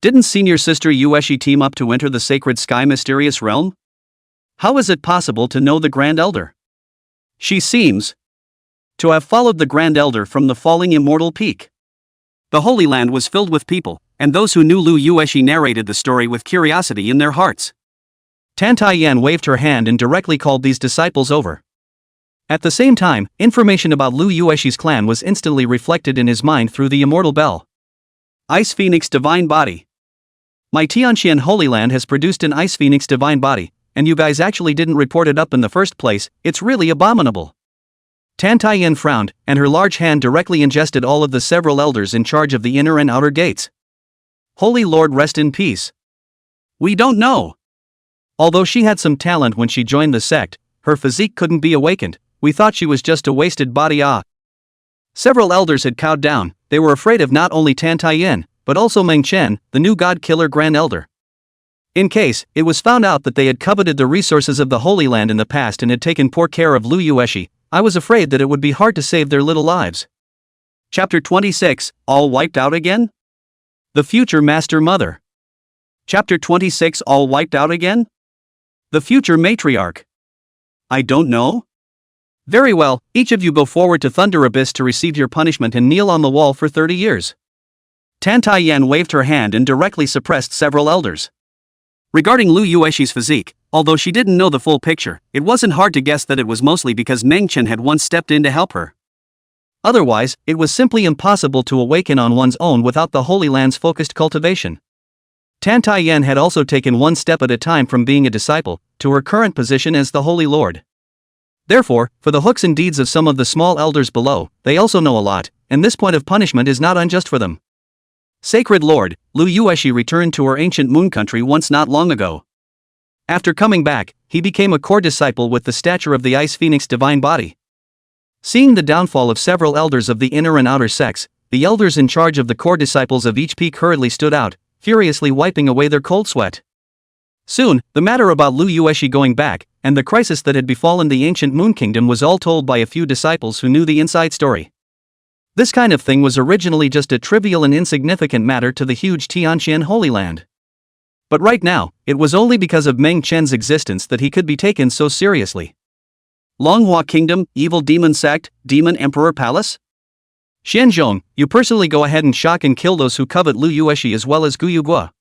Didn't senior sister Ueshi team up to enter the sacred sky mysterious realm? How is it possible to know the Grand Elder? She seems to have followed the Grand Elder from the falling immortal peak. The Holy Land was filled with people, and those who knew Lu Ueshi narrated the story with curiosity in their hearts. Tantai waved her hand and directly called these disciples over. At the same time, information about Lu Ueshi's clan was instantly reflected in his mind through the immortal bell. Ice Phoenix Divine Body. My Tianqian Holy Land has produced an Ice Phoenix Divine Body, and you guys actually didn't report it up in the first place. It's really abominable. Tantai frowned, and her large hand directly ingested all of the several elders in charge of the inner and outer gates. Holy Lord, rest in peace. We don't know. Although she had some talent when she joined the sect, her physique couldn't be awakened. We thought she was just a wasted body. Several elders had cowed down. They were afraid of not only Tantai, but also Meng Chen, the new god-killer Grand Elder. In case it was found out that they had coveted the resources of the Holy Land in the past and had taken poor care of Lu Ueshi, I was afraid that it would be hard to save their little lives. Chapter 26, All Wiped Out Again? The Future Master Mother. Chapter 26, All Wiped Out Again? The Future Matriarch. I don't know. Very well, each of you go forward to Thunder Abyss to receive your punishment and kneel on the wall for 30 years. Tantai waved her hand and directly suppressed several elders. Regarding Lu Ueshi's physique, although she didn't know the full picture, it wasn't hard to guess that it was mostly because Meng Chen had once stepped in to help her. Otherwise, it was simply impossible to awaken on one's own without the Holy Land's focused cultivation. Tantai had also taken one step at a time from being a disciple to her current position as the Holy Lord. Therefore, for the hooks and deeds of some of the small elders below, they also know a lot, and this point of punishment is not unjust for them. Sacred Lord, Lu Ueshi returned to her ancient moon country once not long ago. After coming back, he became a core disciple with the stature of the Ice Phoenix Divine Body. Seeing the downfall of several elders of the inner and outer sects, the elders in charge of the core disciples of each peak hurriedly stood out, furiously wiping away their cold sweat. Soon, the matter about Lu Ueshi going back, and the crisis that had befallen the ancient Moon Kingdom was all told by a few disciples who knew the inside story. This kind of thing was originally just a trivial and insignificant matter to the huge Tianqian Holy Land. But right now, it was only because of Meng Chen's existence that he could be taken so seriously. Longhua Kingdom, Evil Demon Sect, Demon Emperor Palace? Xianzhong, you personally go ahead and shock and kill those who covet Lu Ueshi as well as Guyu Gua.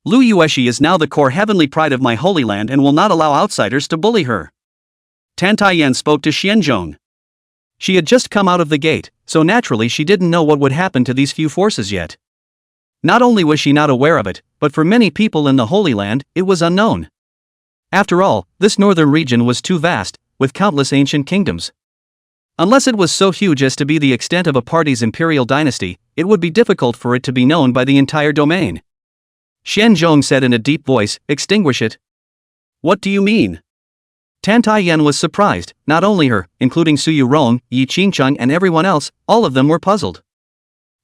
Lu Ueshi is now the core heavenly pride of my Holy Land and will not allow outsiders to bully her. Tantai spoke to Xianzhong. She had just come out of the gate, so naturally she didn't know what would happen to these few forces yet. Not only was she not aware of it, but for many people in the Holy Land, it was unknown. After all, this northern region was too vast, with countless ancient kingdoms. Unless it was so huge as to be the extent of a party's imperial dynasty, it would be difficult for it to be known by the entire domain. Xianzhong said in a deep voice, extinguish it. What do you mean? Tantai was surprised, not only her, including Suyu Rong, Yi Qingcheng and everyone else, all of them were puzzled.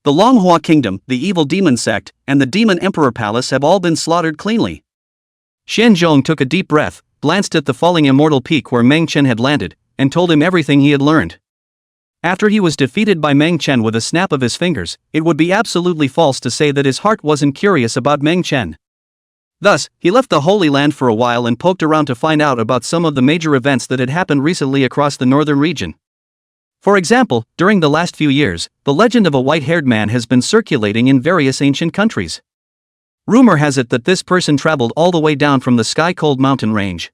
The Longhua Kingdom, the Evil Demon Sect, and the Demon Emperor Palace have all been slaughtered cleanly. Xianzhong took a deep breath, glanced at the falling immortal peak where Meng Chen had landed, and told him everything he had learned. After he was defeated by Meng Chen with a snap of his fingers, it would be absolutely false to say that his heart wasn't curious about Meng Chen. Thus, he left the Holy Land for a while and poked around to find out about some of the major events that had happened recently across the northern region. For example, during the last few years, the legend of a white-haired man has been circulating in various ancient countries. Rumor has it that this person traveled all the way down from the sky-cold mountain range.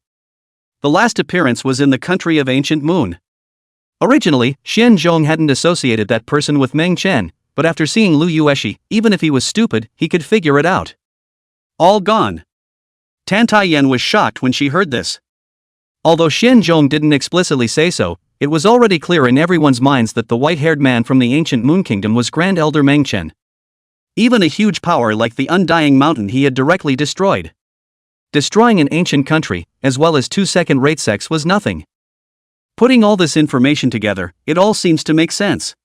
The last appearance was in the country of Ancient Moon. Originally, Xianzhong hadn't associated that person with Meng Chen, but after seeing Lu Ueshi, even if he was stupid, he could figure it out. All gone. Tantai was shocked when she heard this. Although Xianzhong didn't explicitly say so, it was already clear in everyone's minds that the white-haired man from the ancient Moon Kingdom was Grand Elder Meng Chen. Even a huge power like the Undying Mountain he had directly destroyed. Destroying an ancient country, as well as 2 second-rate sects was nothing. Putting all this information together, it all seems to make sense.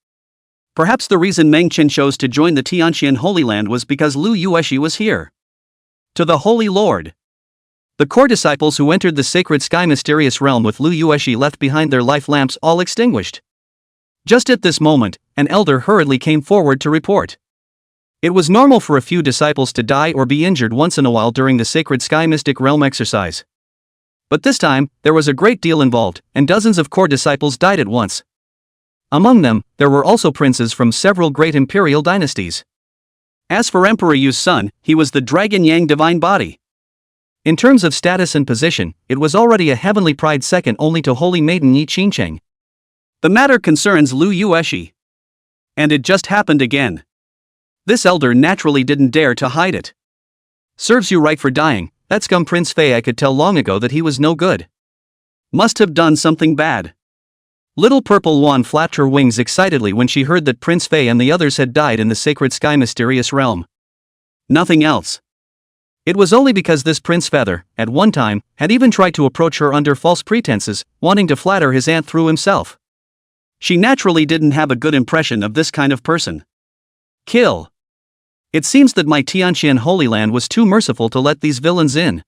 Perhaps the reason Meng Chen chose to join the Tianqian Holy Land was because Lu Ueshi was here. To the Holy Lord. The core disciples who entered the sacred sky mysterious realm with Lu Yueshi left behind their life lamps all extinguished. Just at this moment, an elder hurriedly came forward to report. It was normal for a few disciples to die or be injured once in a while during the sacred sky mystic realm exercise. But this time, there was a great deal involved, and dozens of core disciples died at once. Among them, there were also princes from several great imperial dynasties. As for Emperor Yu's son, he was the Dragon Yang divine body. In terms of status and position, it was already a heavenly pride second only to Holy Maiden Yi Qingcheng. The matter concerns Lu Yueshi. And it just happened again. This elder naturally didn't dare to hide it. Serves you right for dying, that scum Prince Fei. I could tell long ago that he was no good. Must have done something bad. Little Purple Yuan flapped her wings excitedly when she heard that Prince Fei and the others had died in the sacred sky mysterious realm. Nothing else. It was only because this Prince Feather, at one time, had even tried to approach her under false pretenses, wanting to flatter his aunt through himself. She naturally didn't have a good impression of this kind of person. Kill. It seems that my Tianqian Holy Land was too merciful to let these villains in.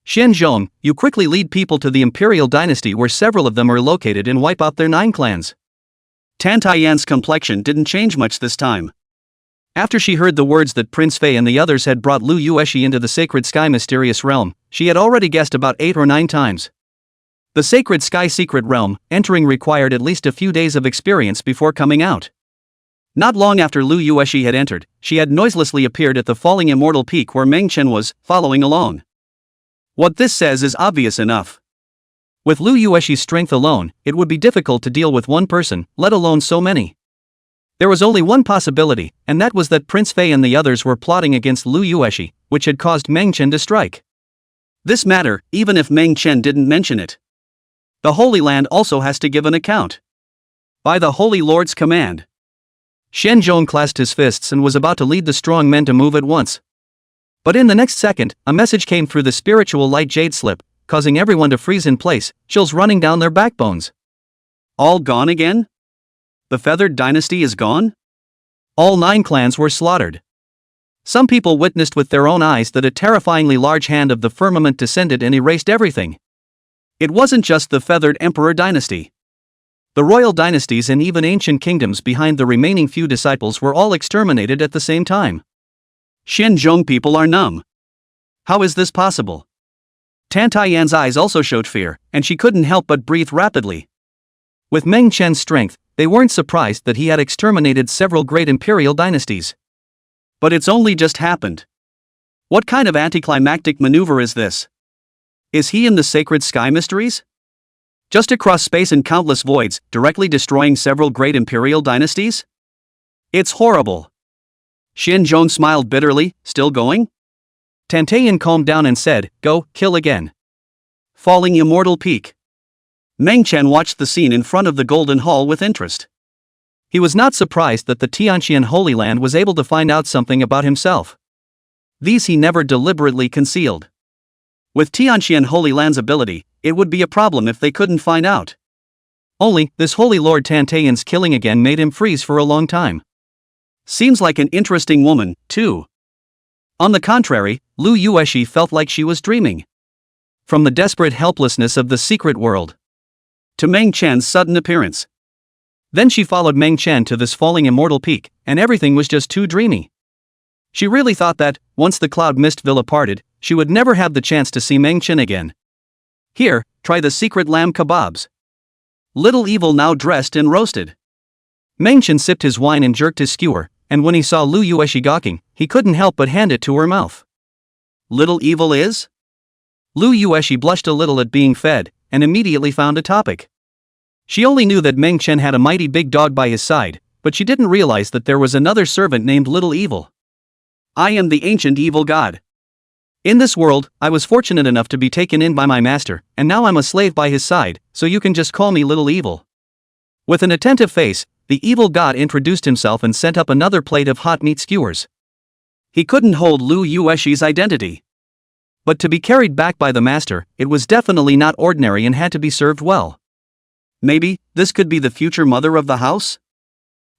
Shen Zhong, you quickly lead people to the imperial dynasty where several of them are located and wipe out their 9 clans. Tan Taiyan's complexion didn't change much this time. After she heard the words that Prince Fei and the others had brought Lu Yueshi into the sacred sky mysterious realm, she had already guessed about 8 or 9 times. The sacred sky secret realm, entering required at least a few days of experience before coming out. Not long after Lu Yueshi had entered, she had noiselessly appeared at the falling immortal peak where Meng Chen was, following alone. What this says is obvious enough. With Lu Yueshi's strength alone, it would be difficult to deal with one person, let alone so many. There was only one possibility, and that was that Prince Fei and the others were plotting against Lu Yueshi, which had caused Meng Chen to strike. This matter, even if Meng Chen didn't mention it. The Holy Land also has to give an account. By the Holy Lord's command. Shen Zhong clasped his fists and was about to lead the strong men to move at once. But in the next second, a message came through the spiritual light jade slip, causing everyone to freeze in place, chills running down their backbones. All gone again? The feathered dynasty is gone? All 9 clans were slaughtered. Some people witnessed with their own eyes that a terrifyingly large hand of the firmament descended and erased everything. It wasn't just the feathered emperor dynasty. The royal dynasties and even ancient kingdoms behind the remaining few disciples were all exterminated at the same time. Shen Zhong people are numb. How is this possible? Tan Taiyan's eyes also showed fear, and she couldn't help but breathe rapidly. With Meng Chen's strength, they weren't surprised that he had exterminated several great imperial dynasties. But it's only just happened. What kind of anticlimactic maneuver is this? Is he in the sacred sky mysteries? Just across space and countless voids, directly destroying several great imperial dynasties? It's horrible. Shen Zhong smiled bitterly, still going? Tan Taiyan calmed down and said, go, kill again. Falling immortal peak. Meng Chen watched the scene in front of the Golden Hall with interest. He was not surprised that the Tianqian Holy Land was able to find out something about himself. These he never deliberately concealed. With Tianqian Holy Land's ability, it would be a problem if they couldn't find out. Only, this Holy Lord Tan Taiyan's killing again made him freeze for a long time. Seems like an interesting woman, too. On the contrary, Lu Yueshi felt like she was dreaming. From the desperate helplessness of the secret world to Meng Chen's sudden appearance. Then she followed Meng Chen to this falling immortal peak, and everything was just too dreamy. She really thought that, once the cloud mist villa parted, she would never have the chance to see Meng Chen again. Here, try the secret lamb kebabs. Little Evil now dressed and roasted. Meng Chen sipped his wine and jerked his skewer, and when he saw Lu Yueshi gawking, he couldn't help but hand it to her mouth. Little Evil is? Lu Yueshi blushed a little at being fed, and immediately found a topic. She only knew that Meng Chen had a mighty big dog by his side, but she didn't realize that there was another servant named Little Evil. I am the ancient evil god. In this world, I was fortunate enough to be taken in by my master, and now I'm a slave by his side, so you can just call me Little Evil. With an attentive face, the evil god introduced himself and sent up another plate of hot meat skewers. He couldn't hold Lu Yueshi's identity. But to be carried back by the master, it was definitely not ordinary and had to be served well. Maybe, this could be the future mother of the house?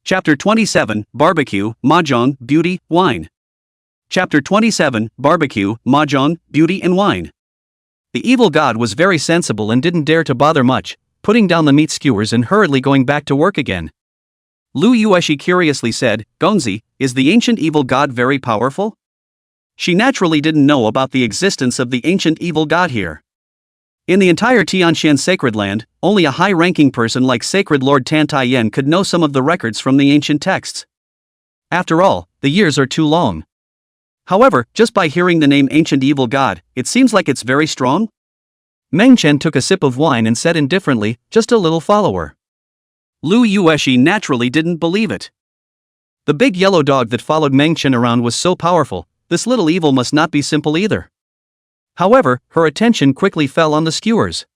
Chapter 27, Barbecue, Mahjong, Beauty, Wine. Chapter 27, Barbecue, Mahjong, Beauty and Wine. The evil god was very sensible and didn't dare to bother much, putting down the meat skewers and hurriedly going back to work again. Lu Yueshi curiously said, Gonzi, is the ancient evil god very powerful? She naturally didn't know about the existence of the ancient evil god here. In the entire Tianxian sacred land, only a high-ranking person like Sacred Lord Tan Taiyan could know some of the records from the ancient texts. After all, the years are too long. However, just by hearing the name Ancient Evil God, it seems like it's very strong? Meng Chen took a sip of wine and said indifferently, just a little follower. Lu Yueshi naturally didn't believe it. The big yellow dog that followed Meng Chen around was so powerful, this little evil must not be simple either. However, her attention quickly fell on the skewers.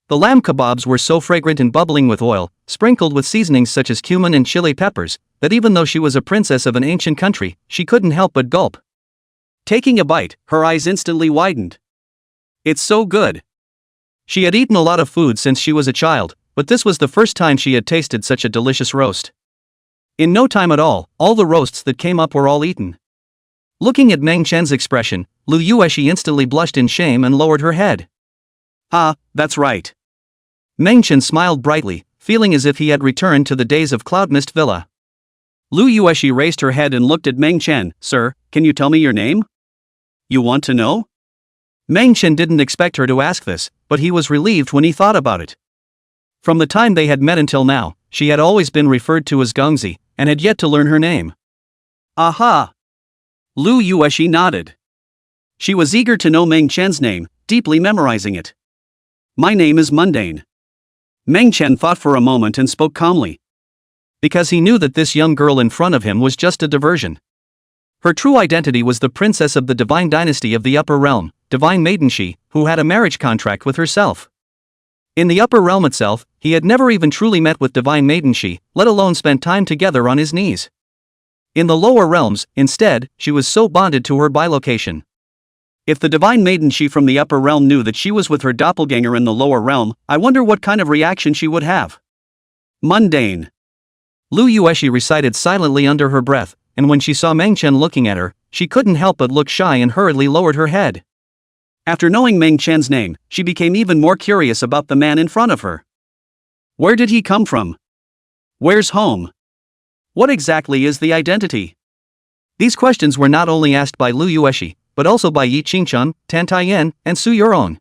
The lamb kebabs were so fragrant and bubbling with oil, sprinkled with seasonings such as cumin and chili peppers, that even though she was a princess of an ancient country, she couldn't help but gulp. Taking a bite, her eyes instantly widened. It's so good. She had eaten a lot of food since she was a child, but this was the first time she had tasted such a delicious roast. In no time at all the roasts that came up were all eaten. Looking at Meng Chen's expression, Lu Yueshi instantly blushed in shame and lowered her head. Ah, that's right. Meng Chen smiled brightly, feeling as if he had returned to the days of Cloud Mist Villa. Lu Yueshi raised her head and looked at Meng Chen. Sir, can you tell me your name? You want to know? Meng Chen didn't expect her to ask this, but he was relieved when he thought about it. From the time they had met until now, she had always been referred to as Gongzi, and had yet to learn her name. Aha! Lu Yueshi nodded. She was eager to know Meng Chen's name, deeply memorizing it. My name is Mundane. Meng Chen thought for a moment and spoke calmly. Because he knew that this young girl in front of him was just a diversion. Her true identity was the princess of the divine dynasty of the Upper Realm, Divine Maiden She, who had a marriage contract with herself. In the Upper Realm itself, he had never even truly met with Divine Maiden She, let alone spent time together on his knees. In the lower realms, instead, she was so bonded to her bilocation. If the Divine Maiden She from the Upper Realm knew that she was with her doppelganger in the lower realm, I wonder what kind of reaction she would have. Mundane. Lu Yueshi recited silently under her breath, and when she saw Meng Chen looking at her, she couldn't help but look shy and hurriedly lowered her head. After knowing Meng Chen's name, she became even more curious about the man in front of her. Where did he come from? Where's home? What exactly is the identity? These questions were not only asked by Lu Yueshi, but also by Yi Qingchun, Tan Taiyan, and Su Yuron.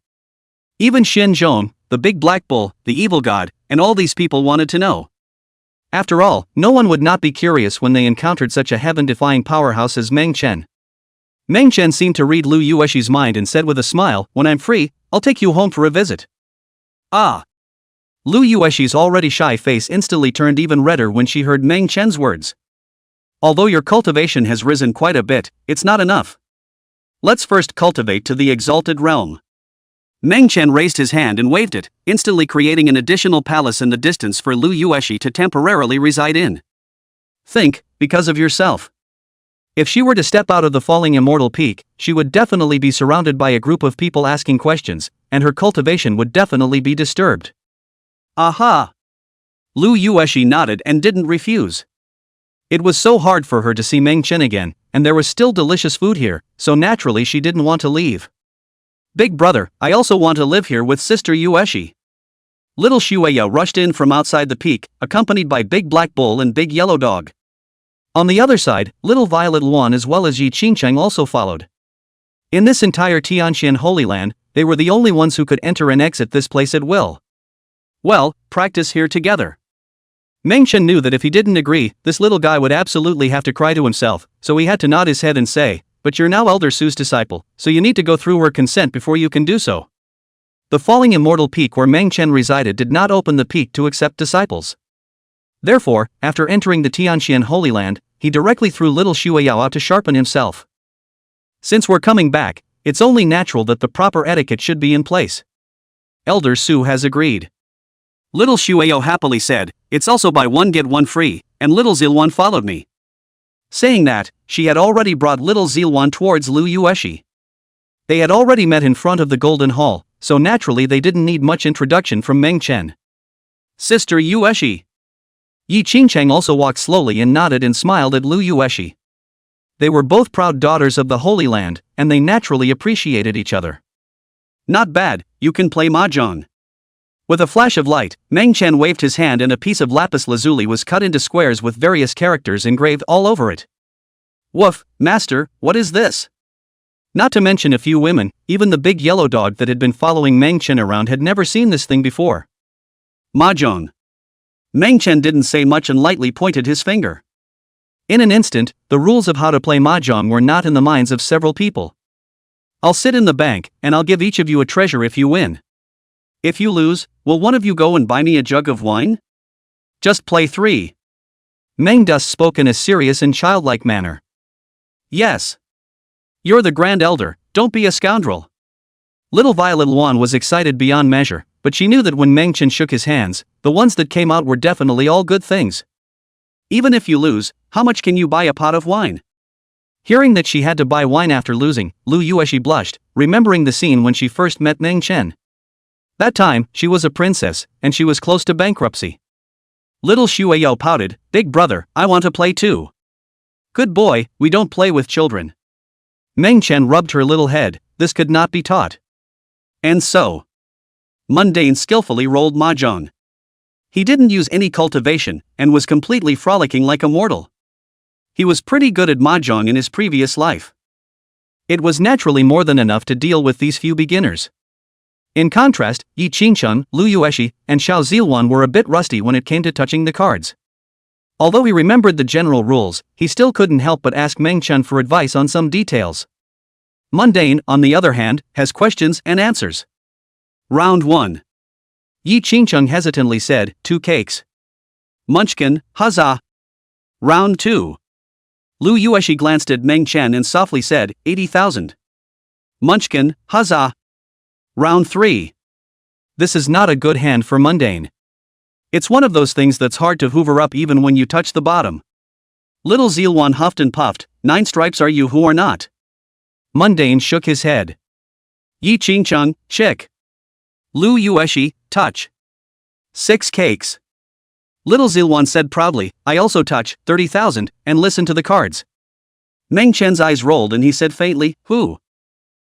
Even Xin Zhong, the big black bull, the evil god, and all these people wanted to know. After all, no one would not be curious when they encountered such a heaven-defying powerhouse as Meng Chen. Meng Chen seemed to read Lu Yueshi's mind and said with a smile, when I'm free, I'll take you home for a visit. Ah! Lu Yueshi's already shy face instantly turned even redder when she heard Meng Chen's words. Although your cultivation has risen quite a bit, it's not enough. Let's first cultivate to the exalted realm. Meng Chen raised his hand and waved it, instantly creating an additional palace in the distance for Lu Yueshi to temporarily reside in. Think, because of yourself. If she were to step out of the falling immortal peak, she would definitely be surrounded by a group of people asking questions, and her cultivation would definitely be disturbed. Aha! Lu Yueshi nodded and didn't refuse. It was so hard for her to see Meng Chen again, and there was still delicious food here, so naturally she didn't want to leave. Big brother, I also want to live here with Sister Yueshi. Little Shueya rushed in from outside the peak, accompanied by Big Black Bull and Big Yellow Dog. On the other side, Little Violet Luan as well as Yi Qingcheng also followed. In this entire Tianxian Holy Land, they were the only ones who could enter and exit this place at will. Well, practice here together. Meng Chen knew that if he didn't agree, this little guy would absolutely have to cry to himself, so he had to nod his head and say, but you're now Elder Su's disciple, so you need to go through her consent before you can do so. The falling immortal peak where Meng Chen resided did not open the peak to accept disciples. Therefore, after entering the Tianxian Holy Land, he directly threw little Shueyao out to sharpen himself. Since we're coming back, it's only natural that the proper etiquette should be in place. Elder Su has agreed. Little Shueyao happily said, it's also buy one get one free, and little Zilwan followed me. Saying that, she had already brought little Zilwan towards Lu Yueshi. They had already met in front of the Golden Hall, so naturally they didn't need much introduction from Meng Chen. Sister Yueshi. Yi Qingcheng also walked slowly and nodded and smiled at Lu Yueshi. They were both proud daughters of the Holy Land, and they naturally appreciated each other. Not bad, you can play mahjong. With a flash of light, Meng Chen waved his hand and a piece of lapis lazuli was cut into squares with various characters engraved all over it. Woof, master, what is this? Not to mention a few women, even the big yellow dog that had been following Meng Chen around had never seen this thing before. Mahjong. Meng Chen didn't say much and lightly pointed his finger. In an instant, the rules of how to play mahjong were not in the minds of several people. I'll sit in the bank, and I'll give each of you a treasure if you win. If you lose, will one of you go and buy me a jug of wine? Just play 3. Meng Dus spoke in a serious and childlike manner. Yes. You're the Grand Elder, don't be a scoundrel. Little Violet Luan was excited beyond measure, but she knew that when Meng Chen shook his hands, the ones that came out were definitely all good things. Even if you lose, how much can you buy a pot of wine? Hearing that she had to buy wine after losing, Lu Yueshi blushed, remembering the scene when she first met Meng Chen. That time, she was a princess, and she was close to bankruptcy. Little Shueyao pouted, "Big brother, I want to play too." "Good boy, we don't play with children." Meng Chen rubbed her little head, this could not be taught. And so, Mundane skillfully rolled mahjong. He didn't use any cultivation, and was completely frolicking like a mortal. He was pretty good at mahjong in his previous life. It was naturally more than enough to deal with these few beginners. In contrast, Yi Qingcheng, Lu Yueshi, and Xiao Zilwan were a bit rusty when it came to touching the cards. Although he remembered the general rules, he still couldn't help but ask Meng Chen for advice on some details. Mundane, on the other hand, has questions and answers. Round 1. Yi Qingcheng hesitantly said, 2 cakes. Munchkin, huzzah. Round 2. Lu Yueshi glanced at Meng Chen and softly said, 80,000. Munchkin, huzzah. Round 3. This is not a good hand for Mundane. It's one of those things that's hard to hoover up even when you touch the bottom. Little Zilwan huffed and puffed, 9 stripes are you who are not. Mundane shook his head. Yi Qingcheng, chick. Lu Yueshi, touch. 6 cakes. Little Zilwan said proudly, I also touch, 30,000, and listen to the cards. Meng Chen's eyes rolled and he said faintly, who?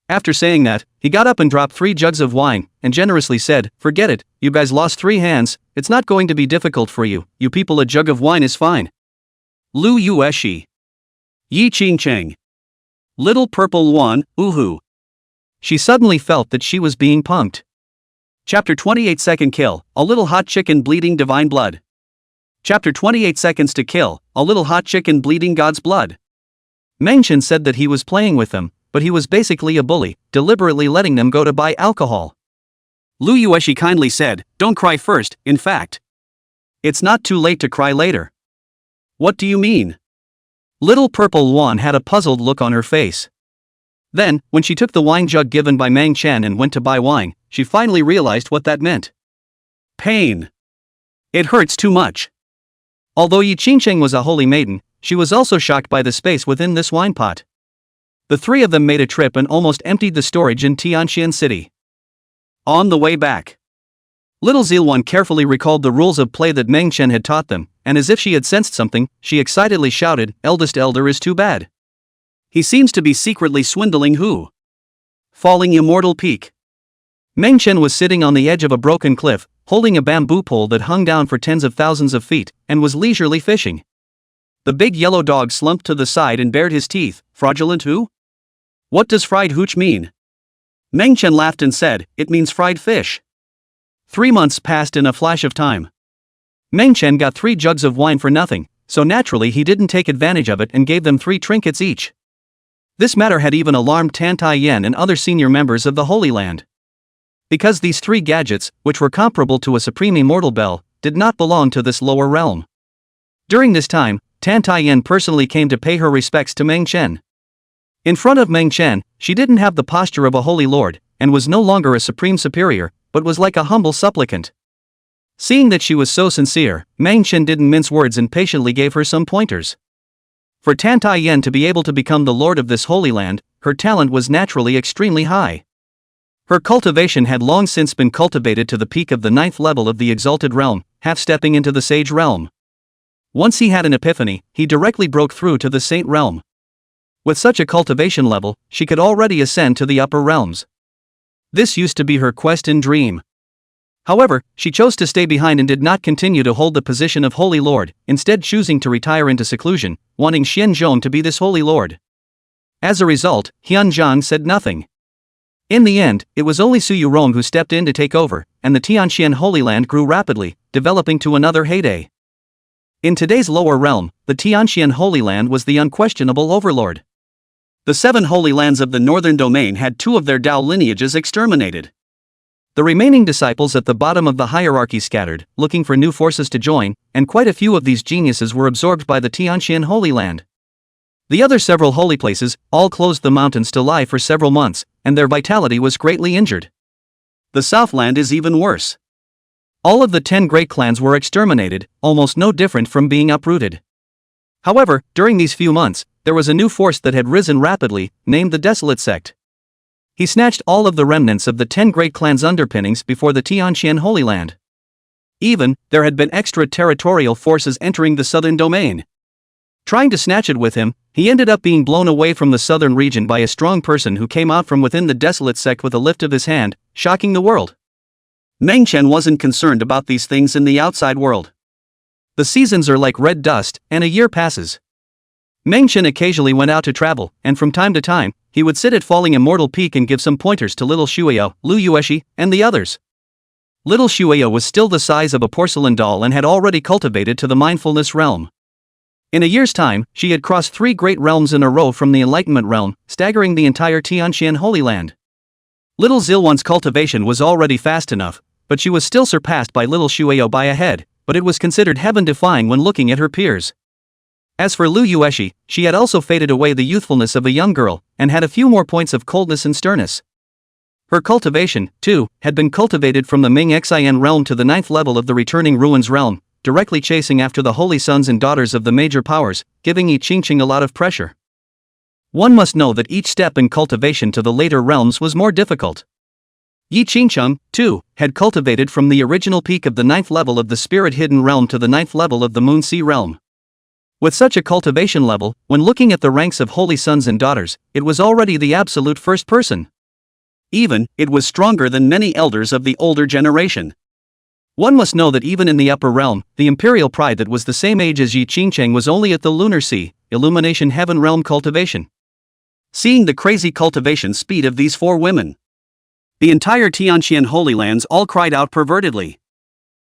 After saying that, he got up and dropped 3 jugs of wine, and generously said, forget it, you guys lost 3 hands, it's not going to be difficult for you people a jug of wine is fine. Lu Yueshi. Yi Qingcheng. Little Purple Luan, oohoo. She suddenly felt that she was being punked. Chapter 28 Second Kill, a little hot chicken bleeding divine blood. Chapter 28 Seconds to Kill, a little hot chicken bleeding God's blood. Meng Chen said that he was playing with them, but he was basically a bully, deliberately letting them go to buy alcohol. Lu Yueshi kindly said, don't cry first, in fact. It's not too late to cry later. What do you mean? Little Purple Luan had a puzzled look on her face. Then, when she took the wine jug given by Meng Chen and went to buy wine, she finally realized what that meant. Pain. It hurts too much. Although Yi Qingcheng was a holy maiden, she was also shocked by the space within this wine pot. The 3 of them made a trip and almost emptied the storage in Tianxian City. On the way back, little Zilwan carefully recalled the rules of play that Meng Chen had taught them, and as if she had sensed something, she excitedly shouted, eldest elder is too bad. He seems to be secretly swindling who? Falling Immortal Peak. Meng Chen was sitting on the edge of a broken cliff, holding a bamboo pole that hung down for tens of thousands of feet, and was leisurely fishing. The big yellow dog slumped to the side and bared his teeth. Fraudulent who? What does fried hooch mean? Meng Chen laughed and said, it means fried fish. 3 months passed in a flash of time. Meng Chen got 3 jugs of wine for nothing, so naturally he didn't take advantage of it and gave them 3 trinkets each. This matter had even alarmed Tan Tai Yen and other senior members of the Holy Land. Because these 3 gadgets, which were comparable to a supreme immortal bell, did not belong to this lower realm. During this time, Tan Tai Yen personally came to pay her respects to Meng Chen. In front of Meng Chen, she didn't have the posture of a holy lord, and was no longer a supreme superior, but was like a humble supplicant. Seeing that she was so sincere, Meng Chen didn't mince words and patiently gave her some pointers. For Tan Tai Yen to be able to become the lord of this holy land, her talent was naturally extremely high. Her cultivation had long since been cultivated to the peak of the 9th level of the exalted realm, half-stepping into the sage realm. Once he had an epiphany, he directly broke through to the saint realm. With such a cultivation level, she could already ascend to the upper realms. This used to be her quest and dream. However, she chose to stay behind and did not continue to hold the position of Holy Lord, instead choosing to retire into seclusion, wanting Xianzhong to be this Holy Lord. As a result, Hyunjong said nothing. In the end, it was only Su Yurong who stepped in to take over, and the Tianxian Holy Land grew rapidly, developing to another heyday. In today's lower realm, the Tianxian Holy Land was the unquestionable overlord. The 7 Holy Lands of the northern domain had 2 of their Dao lineages exterminated. The remaining disciples at the bottom of the hierarchy scattered, looking for new forces to join, and quite a few of these geniuses were absorbed by the Tianxian Holy Land. The other several holy places all closed the mountains to lie for several months, and their vitality was greatly injured. The Southland is even worse. All of the 10 great clans were exterminated, almost no different from being uprooted. However, during these few months, there was a new force that had risen rapidly, named the Desolate Sect. He snatched all of the remnants of the 10 great clans' underpinnings before the Tianxian Holy Land. Even, there had been extraterritorial forces entering the southern domain. Trying to snatch it with him, he ended up being blown away from the southern region by a strong person who came out from within the Desolate Sect with a lift of his hand, shocking the world. Meng Chen wasn't concerned about these things in the outside world. The seasons are like red dust, and a year passes. Meng Chen occasionally went out to travel, and from time to time, he would sit at Falling Immortal Peak and give some pointers to little Shueyo, Lu Yueshi, and the others. Little Shueyo was still the size of a porcelain doll and had already cultivated to the mindfulness realm. In a year's time, she had crossed 3 great realms in a row from the Enlightenment realm, staggering the entire Tianxian Holy Land. Little Zilwan's cultivation was already fast enough, but she was still surpassed by little Shueyo by a head, but it was considered heaven-defying when looking at her peers. As for Lu Yueshi, she had also faded away the youthfulness of a young girl, and had a few more points of coldness and sternness. Her cultivation, too, had been cultivated from the Ming Xian realm to the 9th level of the returning Ruins realm, directly chasing after the holy sons and daughters of the major powers, giving Yi Qingqing a lot of pressure. One must know that each step in cultivation to the later realms was more difficult. Yi Qingqing, too, had cultivated from the original peak of the 9th level of the Spirit Hidden realm to the 9th level of the Moon Sea realm. With such a cultivation level, when looking at the ranks of holy sons and daughters, it was already the absolute first person. Even, it was stronger than many elders of the older generation. One must know that even in the upper realm, the imperial pride that was the same age as Yi Qingqing was only at the lunar sea, illumination heaven realm cultivation. Seeing the crazy cultivation speed of these 4 women, the entire Tianxian Holy Lands all cried out pervertedly.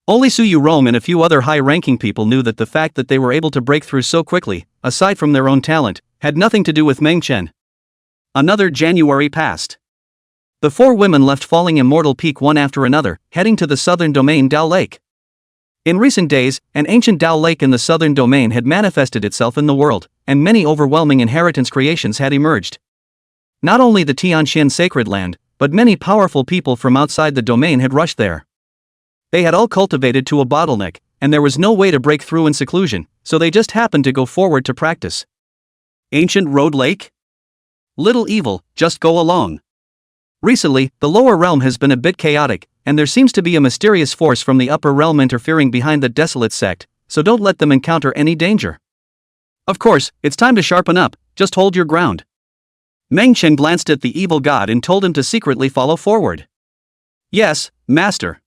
Only Su Yurong and a few other high-ranking people knew that the fact that they were able to break through so quickly, aside from their own talent, had nothing to do with Meng Chen. Another January passed. The 4 women left Falling Immortal Peak one after another, heading to the southern domain Dao Lake. In recent days, an ancient Dao Lake in the southern domain had manifested itself in the world, and many overwhelming inheritance creations had emerged. Not only the Tianxian Sacred Land, but many powerful people from outside the domain had rushed there. They had all cultivated to a bottleneck, and there was no way to break through in seclusion, so they just happened to go forward to practice. Ancient Road Lake? Little evil, just go along. Recently, the lower realm has been a bit chaotic, and there seems to be a mysterious force from the upper realm interfering behind the Desolate Sect, so don't let them encounter any danger. Of course, it's time to sharpen up, just hold your ground. Meng Chen glanced at the evil god and told him to secretly follow forward. Yes, master.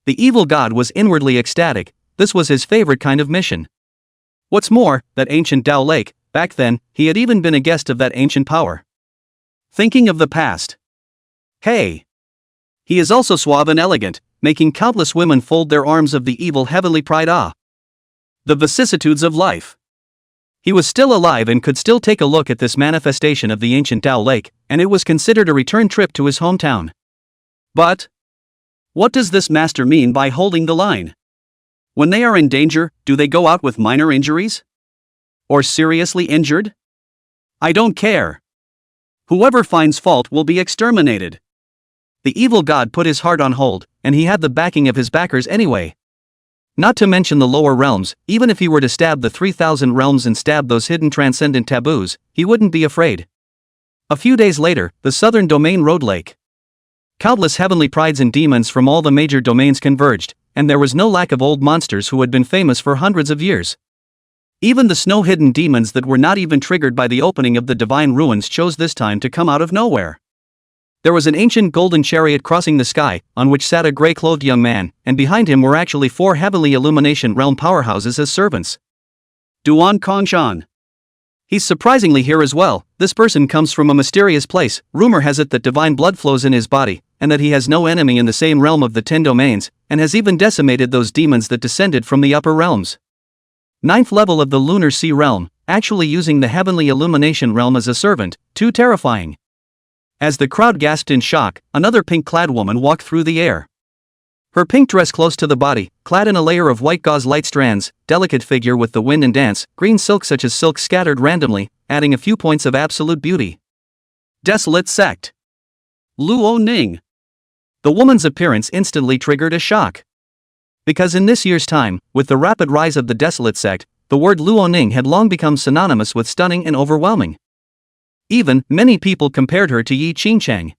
The evil god was inwardly ecstatic, this was his favorite kind of mission. What's more, that ancient Dao Lake, back then, he had even been a guest of that ancient power. Thinking of the past. Hey! He is also suave and elegant, making countless women fold their arms of the evil heavenly pride. The vicissitudes of life. He was still alive and could still take a look at this manifestation of the ancient Dao Lake, and it was considered a return trip to his hometown. But what does this master mean by holding the line? When they are in danger, do they go out with minor injuries? Or seriously injured? I don't care. Whoever finds fault will be exterminated. The evil god put his heart on hold, and he had the backing of his backers anyway. Not to mention the lower realms, even if he were to stab the 3,000 realms and stab those hidden transcendent taboos, he wouldn't be afraid. A few days later, the southern domain Road Lake. Countless heavenly prides and demons from all the major domains converged, and there was no lack of old monsters who had been famous for hundreds of years. Even the snow-hidden demons that were not even triggered by the opening of the divine ruins chose this time to come out of nowhere. There was an ancient golden chariot crossing the sky, on which sat a grey-clothed young man, and behind him were actually 4 heavenly illumination realm powerhouses as servants. Duan Kongshan. He's surprisingly here as well. This person comes from a mysterious place. Rumor has it that divine blood flows in his body, and that he has no enemy in the same realm of the 10 domains, and has even decimated those demons that descended from the upper realms. 9th level of the lunar sea realm, actually using the heavenly illumination realm as a servant, too terrifying. As the crowd gasped in shock, another pink-clad woman walked through the air. Her pink dress close to the body, clad in a layer of white gauze light strands, delicate figure with the wind and dance, green silk such as silk scattered randomly, adding a few points of absolute beauty. Desolate sect. Luo Ning. The woman's appearance instantly triggered a shock. Because in this year's time, with the rapid rise of the desolate sect, the word Luo Ning had long become synonymous with stunning and overwhelming. Even, many people compared her to Yi Qingcheng.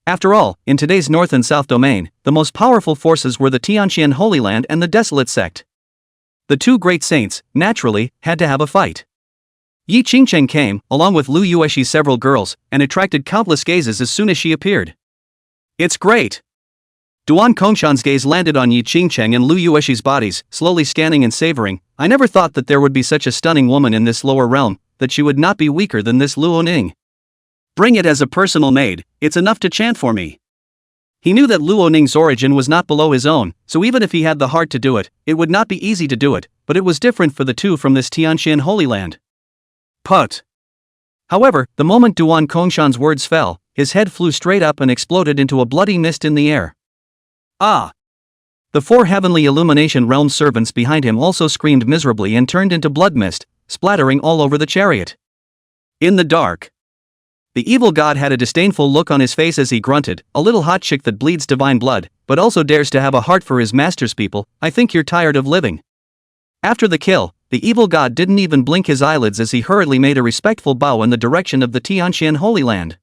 After all, in today's North and South domain, the most powerful forces were the Tianqian Holy Land and the Desolate Sect. The two great saints, naturally, had to have a fight. Yi Qingcheng came, along with Lu Yuexi's several girls, and attracted countless gazes as soon as she appeared. It's great! Duan Kongshan's gaze landed on Yi Qingcheng and Lu Yuexi's bodies, slowly scanning and savoring. I never thought that there would be such a stunning woman in this lower realm, that she would not be weaker than this Luo Ning. Bring it as a personal maid, it's enough to chant for me. He knew that Luo Ning's origin was not below his own, so even if he had the heart to do it, it would not be easy to do it, but it was different for the two from this Tianqian Holy Land. Put. However, the moment Duan Kongshan's words fell, his head flew straight up and exploded into a bloody mist in the air. Ah! The 4 heavenly illumination realm servants behind him also screamed miserably and turned into blood mist, splattering all over the chariot. In the dark. The evil god had a disdainful look on his face as he grunted, a little hot chick that bleeds divine blood, but also dares to have a heart for his master's people. I think you're tired of living. After the kill, the evil god didn't even blink his eyelids as he hurriedly made a respectful bow in the direction of the Tianqian Holy Land.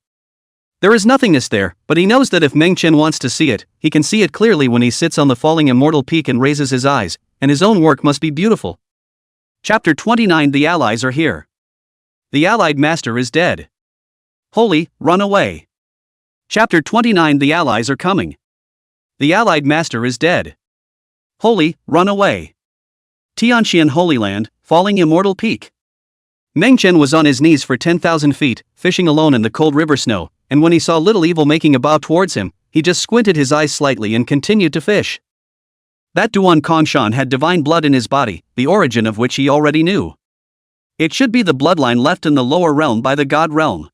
There is nothingness there, but he knows that if Meng Chen wants to see it, he can see it clearly when he sits on the falling immortal peak and raises his eyes, and his own work must be beautiful. Chapter 29. The allies are here. The allied master is dead. Holy, run away. Chapter 29. The allies are coming. The allied master is dead. Holy, run away. Tianqian Holy Land, falling immortal peak. Meng Chen was on his knees for 10,000 feet, fishing alone in the cold river snow, and when he saw Little Evil making a bow towards him, he just squinted his eyes slightly and continued to fish. That Duan Kongshan had divine blood in his body, the origin of which he already knew. It should be the bloodline left in the lower realm by the god realm.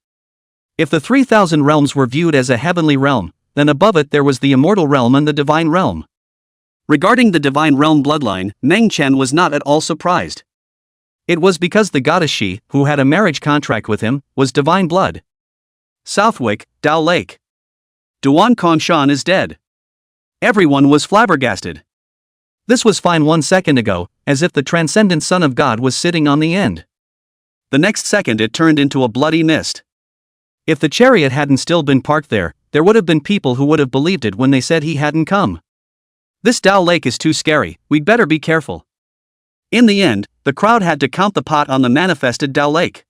If the 3,000 realms were viewed as a heavenly realm, then above it there was the immortal realm and the divine realm. Regarding the divine realm bloodline, Meng Chen was not at all surprised. It was because the goddess Shi, who had a marriage contract with him, was divine blood. Southwick, Dao Lake. Duan Kongshan is dead. Everyone was flabbergasted. This was fine 1 second ago, as if the transcendent Son of God was sitting on the end. The next second it turned into a bloody mist. If the chariot hadn't still been parked there, there would have been people who would have believed it when they said he hadn't come. This Dao Lake is too scary, we'd better be careful. In the end, the crowd had to count the pot on the manifested Dao Lake.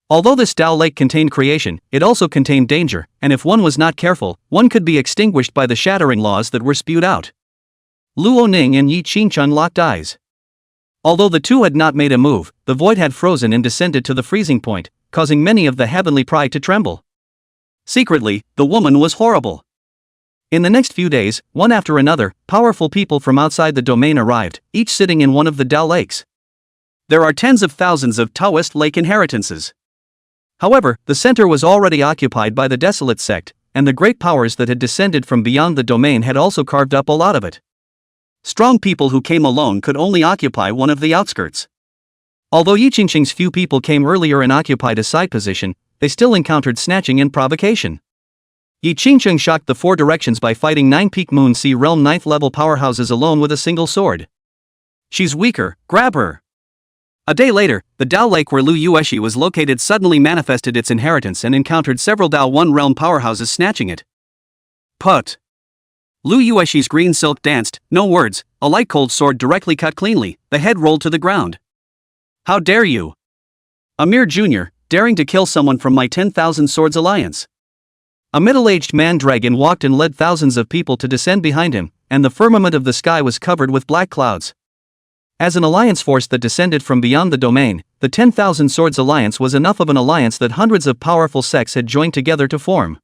Although this Dao Lake contained creation, it also contained danger, and if one was not careful, one could be extinguished by the shattering laws that were spewed out. Luo Ning and Yi Qingcheng locked eyes. Although the two had not made a move, the void had frozen and descended to the freezing point, causing many of the heavenly pride to tremble. Secretly, the woman was horrible. In the next few days, one after another, powerful people from outside the domain arrived, each sitting in one of the Dao Lakes. There are tens of thousands of Taoist lake inheritances. However, the center was already occupied by the Desolate Sect, and the great powers that had descended from beyond the domain had also carved up a lot of it. Strong people who came alone could only occupy one of the outskirts. Although Yi Qingcheng's few people came earlier and occupied a side position, they still encountered snatching and provocation. Yi Qingcheng shocked the 4 directions by fighting 9 Peak Moon Sea Realm 9th level powerhouses alone with a single sword. She's weaker, grab her. A day later, the Dao Lake where Lu Yuexi was located suddenly manifested its inheritance and encountered several Dao 1 realm powerhouses snatching it. Put. Lu Yuexi's green silk danced, no words, a light cold sword directly cut cleanly, the head rolled to the ground. How dare you? A mere junior, daring to kill someone from my 10,000 Swords Alliance. A middle-aged man-dragon walked and led thousands of people to descend behind him, and the firmament of the sky was covered with black clouds. As an alliance force that descended from beyond the domain, the 10,000 Swords Alliance was enough of an alliance that hundreds of powerful sects had joined together to form.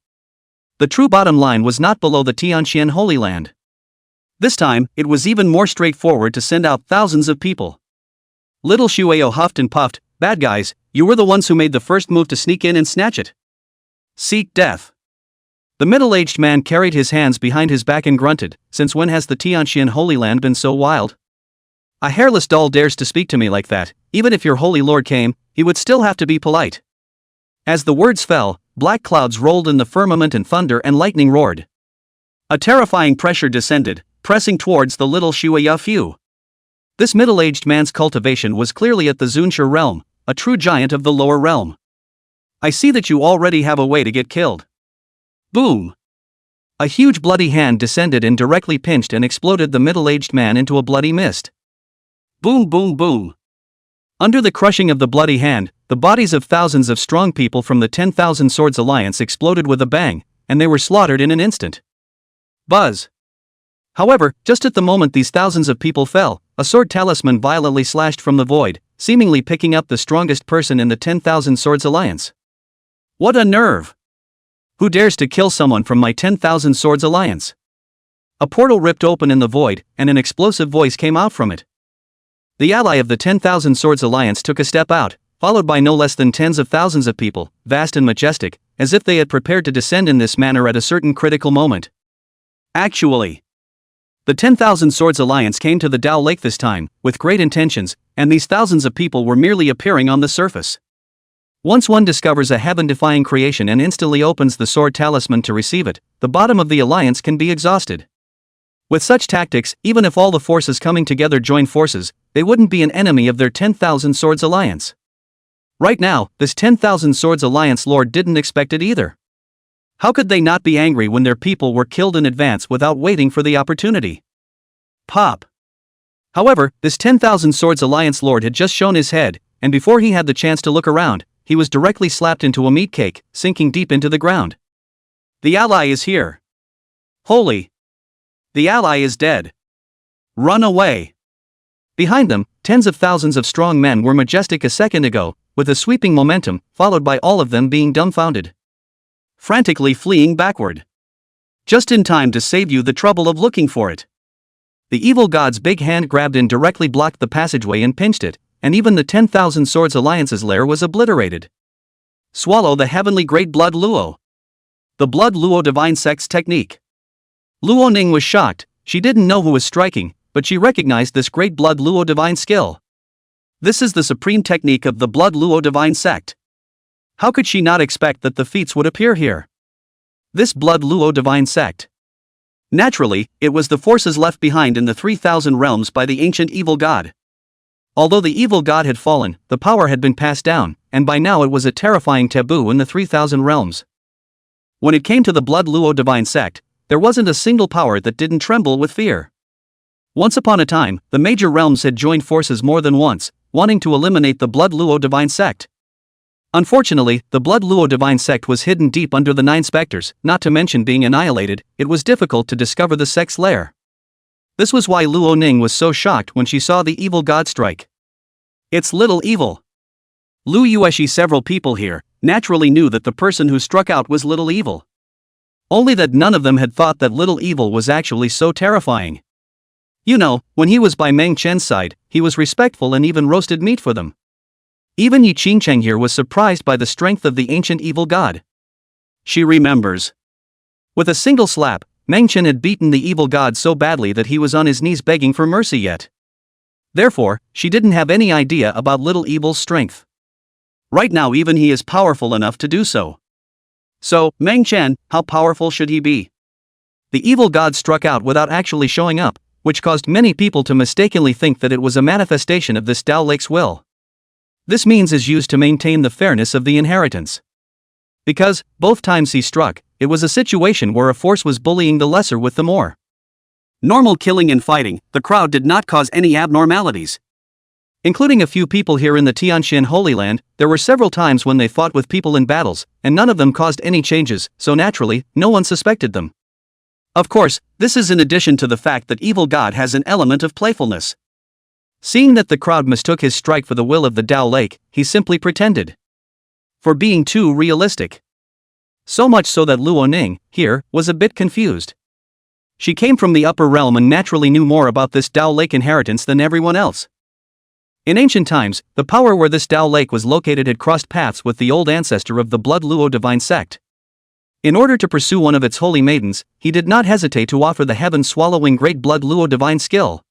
The true bottom line was not below the Tianqian Holy Land. This time, it was even more straightforward to send out thousands of people. Little Shueo huffed and puffed, "Bad guys, you were the ones who made the first move to sneak in and snatch it. Seek death." The middle-aged man carried his hands behind his back and grunted, "Since when has the Tianqian Holy Land been so wild? A hairless doll dares to speak to me like that. Even if your holy lord came, he would still have to be polite." As the words fell, black clouds rolled in the firmament and thunder and lightning roared. A terrifying pressure descended, pressing towards the little Shueya. This middle-aged man's cultivation was clearly at the Zunsha realm, a true giant of the lower realm. "I see that you already have a way to get killed." Boom! A huge bloody hand descended and directly pinched and exploded the middle-aged man into a bloody mist. Boom boom boom! Under the crushing of the bloody hand, the bodies of thousands of strong people from the 10,000 Swords Alliance exploded with a bang, and they were slaughtered in an instant. Buzz! However, just at the moment these thousands of people fell, a sword talisman violently slashed from the void, seemingly picking up the strongest person in the 10,000 Swords Alliance. What a nerve! Who dares to kill someone from my 10,000 Swords Alliance? A portal ripped open in the void, and an explosive voice came out from it. The ally of the 10,000 Swords Alliance took a step out, followed by no less than tens of thousands of people, vast and majestic, as if they had prepared to descend in this manner at a certain critical moment. Actually, the 10,000 Swords Alliance came to the Dao Lake this time, with great intentions, and these thousands of people were merely appearing on the surface. Once one discovers a heaven-defying creation and instantly opens the sword talisman to receive it, the bottom of the alliance can be exhausted. With such tactics, even if all the forces coming together join forces, they wouldn't be an enemy of their 10,000 Swords Alliance. Right now, this 10,000 Swords Alliance lord didn't expect it either. How could they not be angry when their people were killed in advance without waiting for the opportunity? Pop! However, this 10,000 Swords Alliance lord had just shown his head, and before he had the chance to look around, he was directly slapped into a meat cake, sinking deep into the ground. The ally is here. Holy! The ally is dead. Run away! Behind them, tens of thousands of strong men were majestic a second ago, with a sweeping momentum, followed by all of them being dumbfounded. Frantically fleeing backward. Just in time to save you the trouble of looking for it. The evil god's big hand grabbed and directly blocked the passageway and pinched it, and even the 10,000 Swords Alliance's lair was obliterated. Swallow the heavenly great blood Luo. The blood Luo divine sect's technique. Luo Ning was shocked. She didn't know who was striking, but she recognized this great blood Luo divine skill. This is the supreme technique of the blood Luo divine sect. How could she not expect that the feats would appear here? This blood Luo divine sect. Naturally, it was the forces left behind in the 3,000 realms by the ancient evil god. Although the evil god had fallen, the power had been passed down, and by now it was a terrifying taboo in the 3,000 realms. When it came to the blood Luo divine sect, there wasn't a single power that didn't tremble with fear. Once upon a time, the major realms had joined forces more than once, wanting to eliminate the blood Luo divine sect. Unfortunately, the blood Luo divine sect was hidden deep under the 9 specters, not to mention being annihilated. It was difficult to discover the sect's lair. This was why Luo Ning was so shocked when she saw the evil god strike. It's little evil. Lu Yueshi, several people here, naturally knew that the person who struck out was little evil. Only that none of them had thought that little evil was actually so terrifying. You know, when he was by Meng Chen's side, he was respectful and even roasted meat for them. Even Yi Qingcheng here was surprised by the strength of the ancient evil god. She remembers. With a single slap, Meng Chen had beaten the evil god so badly that he was on his knees begging for mercy yet. Therefore, she didn't have any idea about little evil's strength. Right now even he is powerful enough to do so. So, Meng Chen, how powerful should he be? The evil god struck out without actually showing up, which caused many people to mistakenly think that it was a manifestation of this Dao Lake's will. This means is used to maintain the fairness of the inheritance. Because, both times he struck, it was a situation where a force was bullying the lesser with the more. Normal killing and fighting, the crowd did not cause any abnormalities. Including a few people here in the Tianxian Holy Land, there were several times when they fought with people in battles, and none of them caused any changes, so naturally, no one suspected them. Of course, this is in addition to the fact that Evil God has an element of playfulness. Seeing that the crowd mistook his strike for the will of the Tao Lake, he simply pretended. For being too realistic. So much so that Luo Ning, here, was a bit confused. She came from the upper realm and naturally knew more about this Tao Lake inheritance than everyone else. In ancient times, the power where this Tao Lake was located had crossed paths with the old ancestor of the Blood Luo divine sect. In order to pursue one of its holy maidens, he did not hesitate to offer the heaven-swallowing Great Blood Luo divine skill.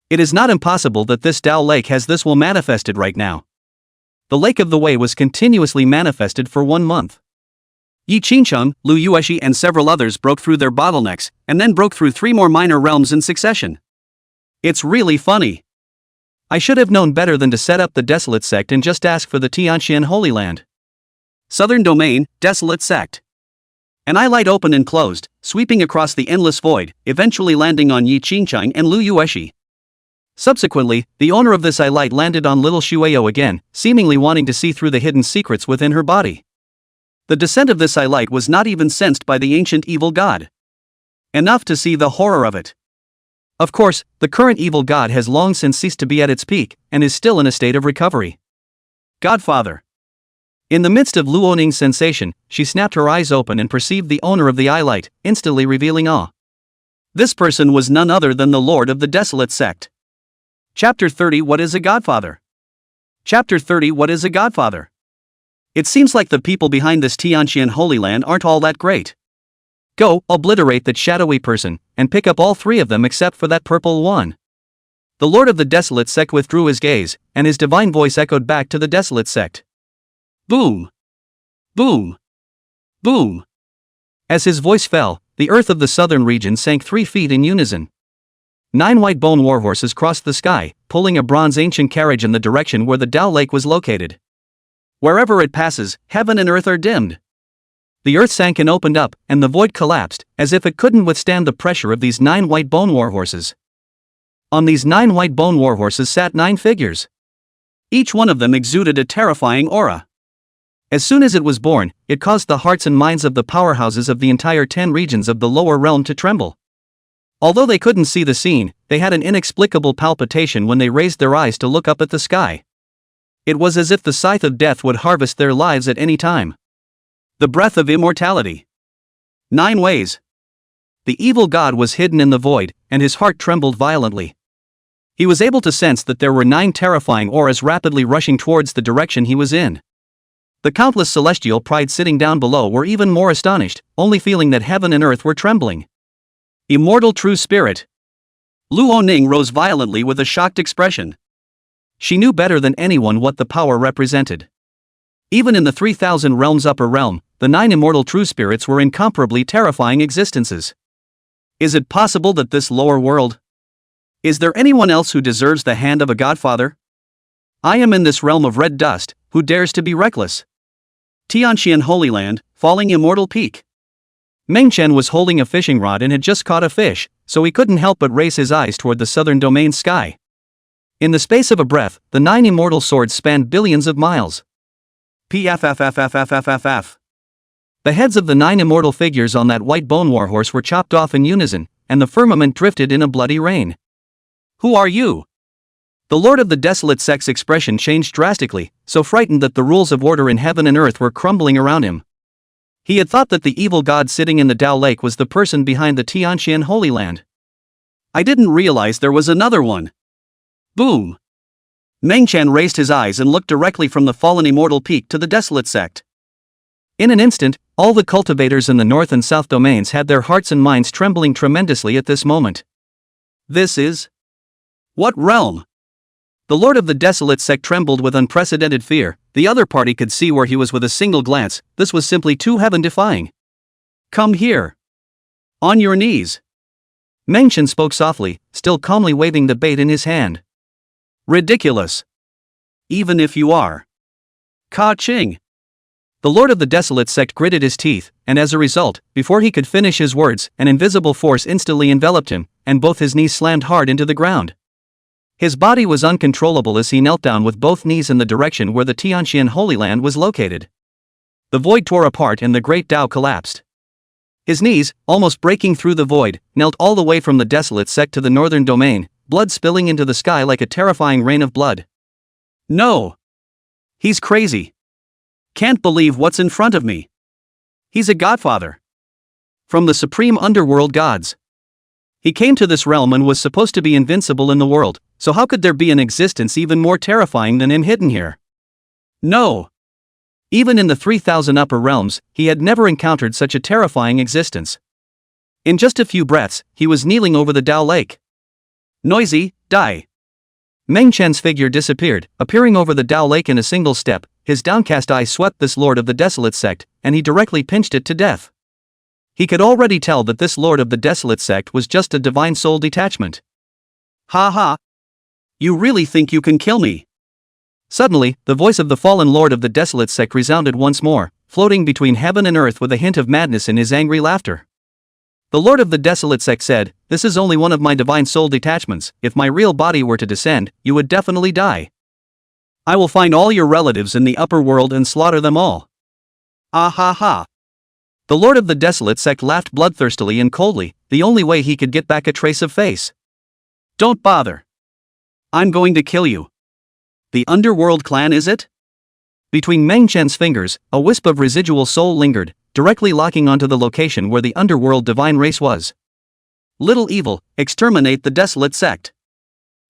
It is not impossible that this Tao Lake has this will manifested right now. The Lake of the Way was continuously manifested for 1 month. Yi Qingcheng, Lu Yueshi and several others broke through their bottlenecks, and then broke through 3 more minor realms in succession. It's really funny. I should have known better than to set up the Desolate Sect and just ask for the Tianxian Holy Land. Southern Domain, Desolate Sect. An eye light opened and closed, sweeping across the endless void, eventually landing on Yi Qingcheng and Lu Yueshi. Subsequently, the owner of this eye light landed on little Shueyo again, seemingly wanting to see through the hidden secrets within her body. The descent of this eye light was not even sensed by the ancient evil god. Enough to see the horror of it. Of course, the current evil god has long since ceased to be at its peak, and is still in a state of recovery. Godfather. In the midst of Luo Ning's sensation, she snapped her eyes open and perceived the owner of the eye light, instantly revealing awe. This person was none other than the Lord of the Desolate Sect. Chapter 30 What is a Godfather? Chapter 30 What is a Godfather? It seems like the people behind this Tianxian Holy Land aren't all that great. Go, obliterate that shadowy person, and pick up all 3 of them except for that purple one. The Lord of the Desolate Sect withdrew his gaze, and his divine voice echoed back to the Desolate Sect. Boom! Boom! Boom! As his voice fell, the earth of the southern region sank 3 feet in unison. 9 white bone warhorses crossed the sky, pulling a bronze ancient carriage in the direction where the Tao Lake was located. Wherever it passes, heaven and earth are dimmed. The earth sank and opened up, and the void collapsed, as if it couldn't withstand the pressure of these 9 white bone warhorses. On these 9 white bone warhorses sat 9 figures. Each one of them exuded a terrifying aura. As soon as it was born, it caused the hearts and minds of the powerhouses of the entire 10 regions of the lower realm to tremble. Although they couldn't see the scene, they had an inexplicable palpitation when they raised their eyes to look up at the sky. It was as if the scythe of death would harvest their lives at any time. The breath of immortality. 9 ways. The evil god was hidden in the void, and his heart trembled violently. He was able to sense that there were 9 terrifying auras rapidly rushing towards the direction he was in. The countless celestial pride sitting down below were even more astonished, only feeling that heaven and earth were trembling. Immortal true spirit. Luo Ning rose violently with a shocked expression. She knew better than anyone what the power represented. Even in the 3,000 realms upper realm, the 9 immortal true spirits were incomparably terrifying existences. Is it possible that this lower world? Is there anyone else who deserves the hand of a godfather? I am in this realm of red dust, who dares to be reckless? Tianxian Holy Land, falling immortal peak. Meng Chen was holding a fishing rod and had just caught a fish, so he couldn't help but raise his eyes toward the southern domain sky. In the space of a breath, the 9 immortal swords spanned billions of miles. Pffffffffff. The heads of the 9 immortal figures on that white bone warhorse were chopped off in unison, and the firmament drifted in a bloody rain. Who are you? The Lord of the Desolate Sect's expression changed drastically, so frightened that the rules of order in heaven and earth were crumbling around him. He had thought that the evil god sitting in the Tao Lake was the person behind the Tianxian Holy Land. I didn't realize there was another one. Boom! Meng Chen raised his eyes and looked directly from the fallen immortal peak to the Desolate Sect. In an instant, all the cultivators in the north and south domains had their hearts and minds trembling tremendously at this moment. This is... what realm? The Lord of the Desolate Sect trembled with unprecedented fear. The other party could see where he was with a single glance. This was simply too heaven-defying. Come here. On your knees. Meng Chen spoke softly, still calmly waving the bait in his hand. Ridiculous. Even if you are. Ka-ching. The Lord of the Desolate Sect gritted his teeth, and as a result, before he could finish his words, an invisible force instantly enveloped him, and both his knees slammed hard into the ground. His body was uncontrollable as he knelt down with both knees in the direction where the Tianxian Holy Land was located. The void tore apart and the great Tao collapsed. His knees, almost breaking through the void, knelt all the way from the desolate sect to the northern domain, blood spilling into the sky like a terrifying rain of blood. No! He's crazy. Can't believe what's in front of me. He's a godfather. From the supreme underworld gods. He came to this realm and was supposed to be invincible in the world, so how could there be an existence even more terrifying than him hidden here? No! Even in the 3,000 upper realms, he had never encountered such a terrifying existence. In just a few breaths, he was kneeling over the Tao Lake. Noisy, die! Meng Chen's figure disappeared, appearing over the Tao Lake in a single step. His downcast eyes swept this lord of the desolate sect, and he directly pinched it to death. He could already tell that this lord of the desolate sect was just a divine soul detachment. Ha ha! You really think you can kill me? Suddenly, the voice of the fallen lord of the desolate sect resounded once more, floating between heaven and earth with a hint of madness in his angry laughter. The lord of the desolate sect said, "This is only one of my divine soul detachments. If my real body were to descend, you would definitely die. I will find all your relatives in the upper world and slaughter them all." Ah ha ha! The lord of the desolate sect laughed bloodthirstily and coldly, the only way he could get back a trace of face. Don't bother. I'm going to kill you. The underworld clan, is it? Between Meng Chen's fingers, a wisp of residual soul lingered, directly locking onto the location where the underworld divine race was. Little evil, exterminate the desolate sect.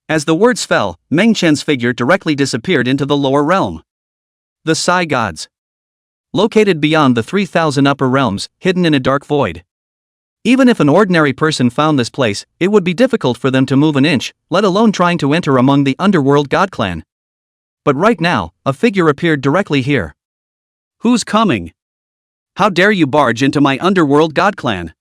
As the words fell, Meng Chen's figure directly disappeared into the lower realm. The Sai Gods. Located beyond the 3,000 upper realms, hidden in a dark void. Even if an ordinary person found this place, it would be difficult for them to move an inch, let alone trying to enter among the underworld god clan. But right now, a figure appeared directly here. Who's coming? How dare you barge into my underworld god clan?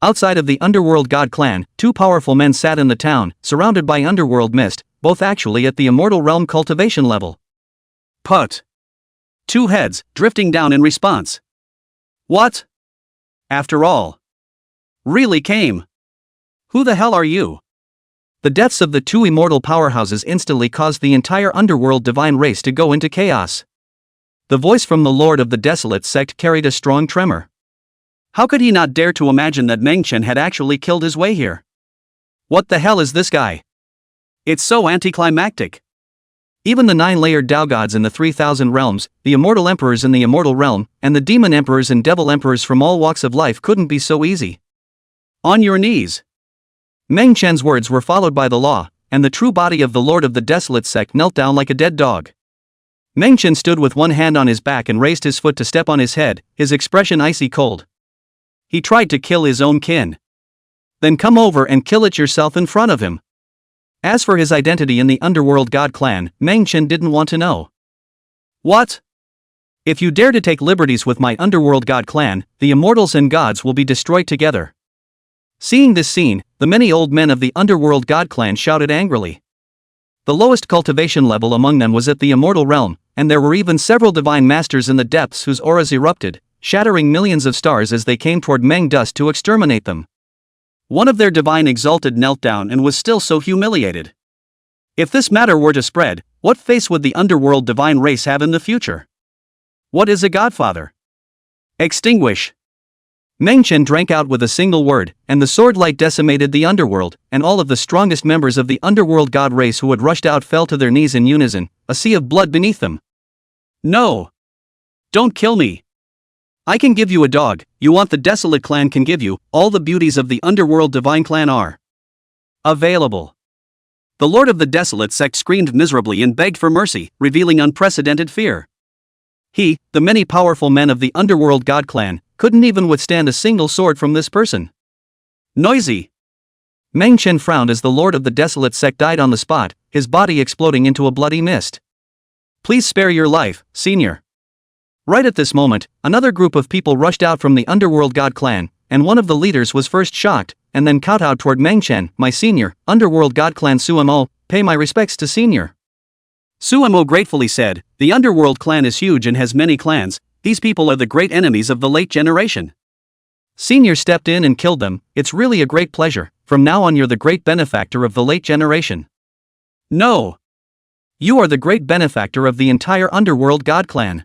Outside of the underworld god clan, two powerful men sat in the town, surrounded by underworld mist, both actually at the immortal realm cultivation level. Put. Two heads, drifting down in response. What? After all. Really came. Who the hell are you? The deaths of the two immortal powerhouses instantly caused the entire underworld divine race to go into chaos. The voice from the Lord of the Desolate sect carried a strong tremor. How could he not dare to imagine that Meng Chen had actually killed his way here? What the hell is this guy? It's so anticlimactic. Even the 9-layered Tao gods in the 3,000 realms, the immortal emperors in the immortal realm, and the demon emperors and devil emperors from all walks of life couldn't be so easy. On your knees. Meng Chen's words were followed by the law, and the true body of the Lord of the Desolate sect knelt down like a dead dog. Meng Chen stood with one hand on his back and raised his foot to step on his head, his expression icy cold. He tried to kill his own kin. Then come over and kill it yourself in front of him. As for his identity in the underworld god clan, Meng Chen didn't want to know. What? If you dare to take liberties with my underworld god clan, the immortals and gods will be destroyed together. Seeing this scene, the many old men of the underworld god clan shouted angrily. The lowest cultivation level among them was at the immortal realm, and there were even several divine masters in the depths whose auras erupted, shattering millions of stars as they came toward Meng Dust to exterminate them. One of their divine exalted knelt down and was still so humiliated. If this matter were to spread, what face would the underworld divine race have in the future? What is a godfather? Extinguish. Meng Chen drank out with a single word, and the sword light decimated the underworld, and all of the strongest members of the underworld god race who had rushed out fell to their knees in unison, a sea of blood beneath them. No! Don't kill me! I can give you a dog, you want the Desolate clan can give you, all the beauties of the underworld divine clan are available. The Lord of the Desolate sect screamed miserably and begged for mercy, revealing unprecedented fear. He, the many powerful men of the underworld god clan, couldn't even withstand a single sword from this person. Noisy! Meng Chen frowned as the Lord of the Desolate sect died on the spot, his body exploding into a bloody mist. Please spare your life, senior. Right at this moment, another group of people rushed out from the underworld god clan, and one of the leaders was first shocked, and then kowtowed toward Meng Chen, my senior, underworld god clan Sumo, pay my respects to senior. Sumo gratefully said, the underworld clan is huge and has many clans, these people are the great enemies of the late generation. Senior stepped in and killed them, it's really a great pleasure, from now on you're the great benefactor of the late generation. No. You are the great benefactor of the entire underworld god clan.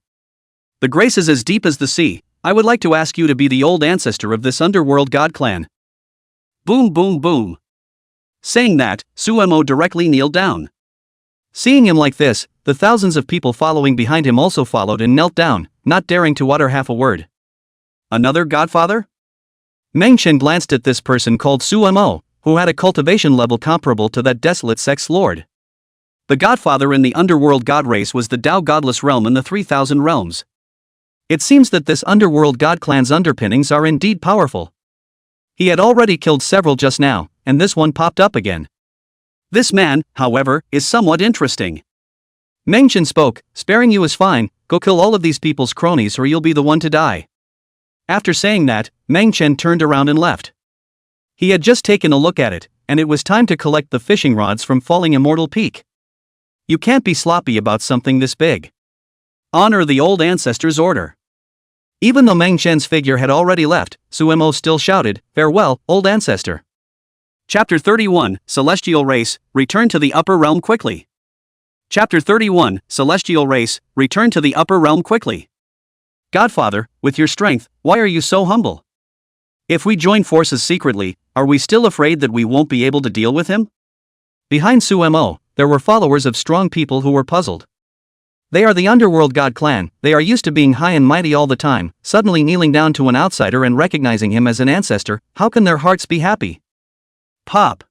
The grace is as deep as the sea. I would like to ask you to be the old ancestor of this underworld god clan. Boom boom boom. Saying that, Suemo directly kneeled down. Seeing him like this, the thousands of people following behind him also followed and knelt down, not daring to utter half a word. Another godfather? Meng Chen glanced at this person called Suemo, who had a cultivation level comparable to that desolate sex lord. The godfather in the underworld god race was the Tao godless realm in the 3000 realms. It seems that this underworld god clan's underpinnings are indeed powerful. He had already killed several just now, and this one popped up again. This man, however, is somewhat interesting. Meng Chen spoke, sparing you is fine, go kill all of these people's cronies or you'll be the one to die. After saying that, Meng Chen turned around and left. He had just taken a look at it, and it was time to collect the fishing rods from Falling Immortal Peak. You can't be sloppy about something this big. Honor the old ancestor's order. Even though Meng Chen's figure had already left, Suemo still shouted, "Farewell, old ancestor." Chapter 31, Celestial Race, return to the upper realm quickly. Chapter 31, Celestial Race, return to the upper realm quickly. Godfather, with your strength, why are you so humble? If we join forces secretly, are we still afraid that we won't be able to deal with him? Behind Suemo, there were followers of strong people who were puzzled. They are the underworld god clan, they are used to being high and mighty all the time, suddenly kneeling down to an outsider and recognizing him as an ancestor, how can their hearts be happy? Pop.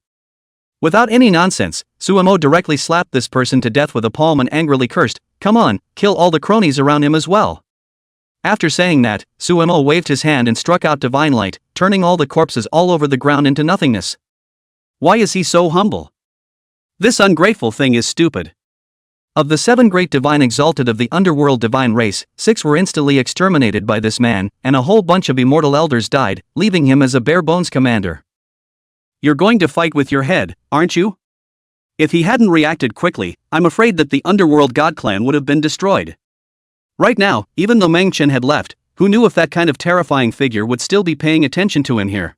Without any nonsense, Suemo directly slapped this person to death with a palm and angrily cursed, "Come on, kill all the cronies around him as well." After saying that, Suemo waved his hand and struck out divine light, turning all the corpses all over the ground into nothingness. Why is he so humble? This ungrateful thing is stupid. Of the 7 great divine exalted of the underworld divine race, 6 were instantly exterminated by this man, and a whole bunch of immortal elders died, leaving him as a bare-bones commander. You're going to fight with your head, aren't you? If he hadn't reacted quickly, I'm afraid that the underworld god clan would have been destroyed. Right now, even though Meng Chen had left, who knew if that kind of terrifying figure would still be paying attention to him here?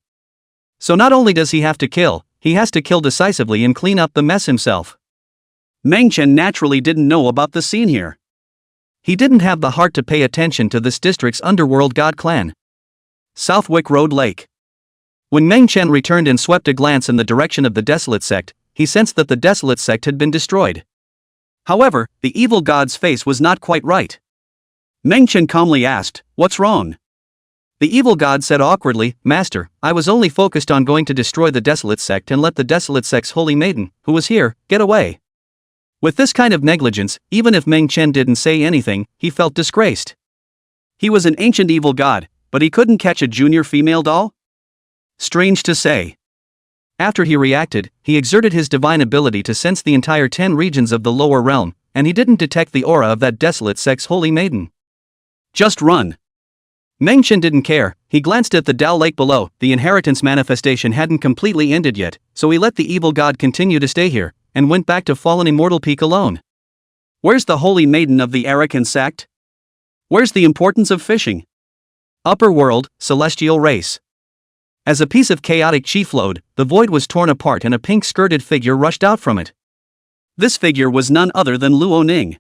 So not only does he have to kill, he has to kill decisively and clean up the mess himself. Meng Chen naturally didn't know about the scene here. He didn't have the heart to pay attention to this district's underworld god clan. Southwick Road Lake. When Meng Chen returned and swept a glance in the direction of the Desolate Sect, he sensed that the Desolate Sect had been destroyed. However, the evil god's face was not quite right. Meng Chen calmly asked, "What's wrong?" The evil god said awkwardly, "Master, I was only focused on going to destroy the Desolate Sect and let the Desolate Sect's holy maiden, who was here, get away." With this kind of negligence, even if Meng Chen didn't say anything, he felt disgraced. He was an ancient evil god, but he couldn't catch a junior female doll? Strange to say. After he reacted, he exerted his divine ability to sense the entire 10 regions of the lower realm, and he didn't detect the aura of that Desolate Sect's holy maiden. Just run. Meng Chen didn't care. He glanced at the Dao Lake below. The inheritance manifestation hadn't completely ended yet, so he let the evil god continue to stay here, and went back to Fallen Immortal Peak alone. Where's the holy maiden of the Arakan sect? Where's the importance of fishing? Upper world, celestial race. As a piece of chaotic chi flowed, the void was torn apart and a pink-skirted figure rushed out from it. This figure was none other than Luo Ning.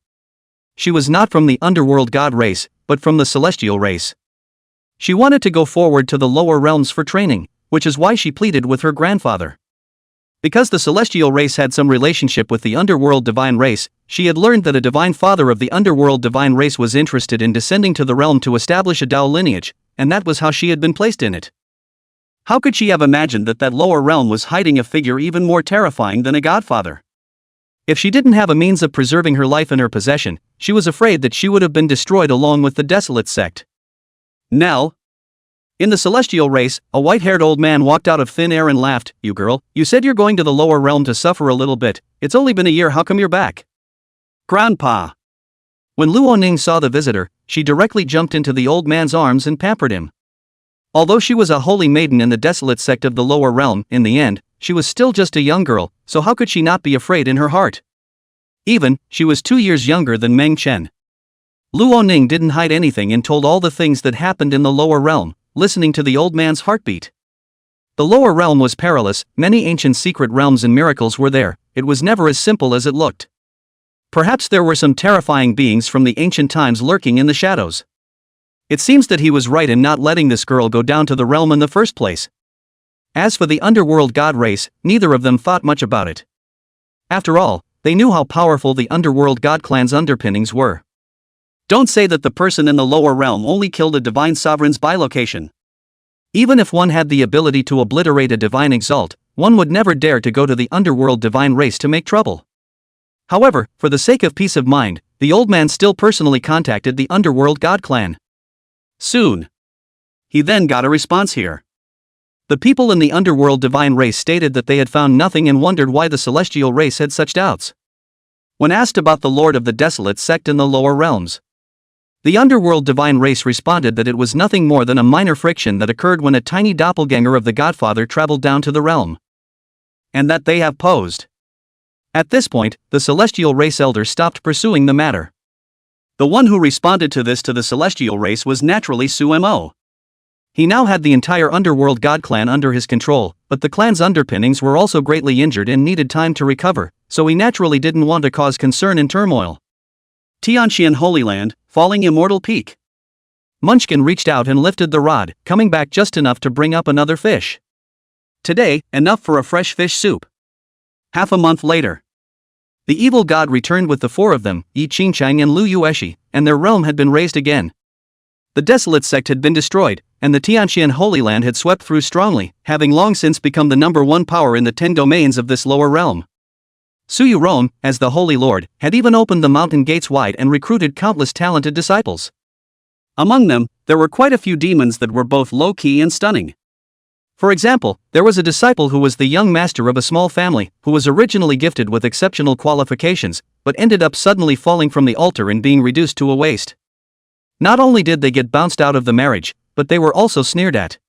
She was not from the underworld god race, but from the celestial race. She wanted to go forward to the lower realms for training, which is why she pleaded with her grandfather. Because the celestial race had some relationship with the underworld divine race, she had learned that a divine father of the underworld divine race was interested in descending to the realm to establish a Dao lineage, and that was how she had been placed in it. How could she have imagined that that lower realm was hiding a figure even more terrifying than a godfather? If she didn't have a means of preserving her life in her possession, she was afraid that she would have been destroyed along with the Desolate Sect. Nell? In the celestial race, a white-haired old man walked out of thin air and laughed. "You girl, you said you're going to the lower realm to suffer a little bit. It's only been a year, how come you're back?" Grandpa. When Luo Ning saw the visitor, she directly jumped into the old man's arms and pampered him. Although she was a holy maiden in the Desolate Sect of the lower realm, in the end, she was still just a young girl, so how could she not be afraid in her heart? Even, she was 2 years younger than Meng Chen. Luo Ning didn't hide anything and told all the things that happened in the lower realm, listening to the old man's heartbeat. The lower realm was perilous, many ancient secret realms and miracles were there, it was never as simple as it looked. Perhaps there were some terrifying beings from the ancient times lurking in the shadows. It seems that he was right in not letting this girl go down to the realm in the first place. As for the underworld god race, neither of them thought much about it. After all, they knew how powerful the underworld god clan's underpinnings were. Don't say that the person in the lower realm only killed a divine sovereign's bilocation. Even if one had the ability to obliterate a divine exalt, one would never dare to go to the underworld divine race to make trouble. However, for the sake of peace of mind, the old man still personally contacted the underworld god clan. Soon, he then got a response here. The people in the underworld divine race stated that they had found nothing and wondered why the celestial race had such doubts. When asked about the Lord of the Desolate sect in the lower realms, the underworld divine race responded that it was nothing more than a minor friction that occurred when a tiny doppelganger of the Godfather traveled down to the realm, and that they have posed. At this point, the celestial race elder stopped pursuing the matter. The one who responded to this to the celestial race was naturally Sumo. He now had the entire underworld god clan under his control, but the clan's underpinnings were also greatly injured and needed time to recover, so he naturally didn't want to cause concern and turmoil. Tianxian Holy Land, falling immortal peak. Munchkin reached out and lifted the rod, coming back just enough to bring up another fish. Today, enough for a fresh fish soup. Half a month later, the evil god returned with the four of them, Yi Qingchang and Lu Yueshi, and their realm had been raised again. The Desolate sect had been destroyed, and the Tianxian Holy Land had swept through strongly, having long since become the #1 power in the 10 domains of this lower realm. Suyu Ron, as the Holy Lord, had even opened the mountain gates wide and recruited countless talented disciples. Among them, there were quite a few demons that were both low-key and stunning. For example, there was a disciple who was the young master of a small family, who was originally gifted with exceptional qualifications, but ended up suddenly falling from the altar and being reduced to a waste. Not only did they get bounced out of the marriage, but they were also sneered at.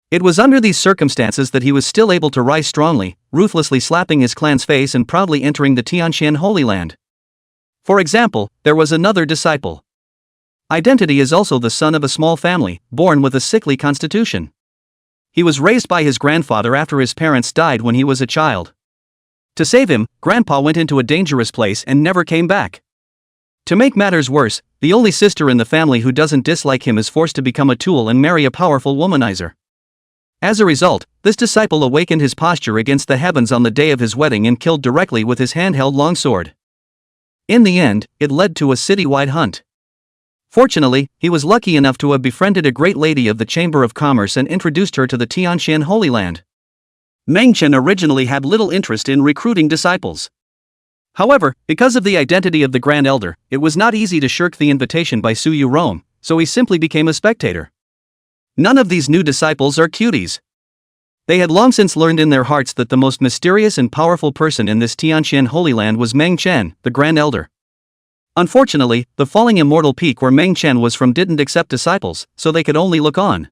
It was under these circumstances that he was still able to rise strongly, ruthlessly slapping his clan's face and proudly entering the Tianxian Holy Land. For example, there was another disciple. Identity is also the son of a small family, born with a sickly constitution. He was raised by his grandfather after his parents died when he was a child. To save him, Grandpa went into a dangerous place and never came back. To make matters worse, the only sister in the family who doesn't dislike him is forced to become a tool and marry a powerful womanizer. As a result, this disciple awakened his posture against the heavens on the day of his wedding and killed directly with his handheld longsword. In the end, it led to a citywide hunt. Fortunately, he was lucky enough to have befriended a great lady of the Chamber of Commerce and introduced her to the Tianxian Holy Land. Meng Chen originally had little interest in recruiting disciples. However, because of the identity of the Grand Elder, it was not easy to shirk the invitation by Suyu Ron, so he simply became a spectator. None of these new disciples are cuties. They had long since learned in their hearts that the most mysterious and powerful person in this Tianxian Holy Land was Meng Chen, the Grand Elder. Unfortunately, the falling immortal peak where Meng Chen was from didn't accept disciples, so they could only look on.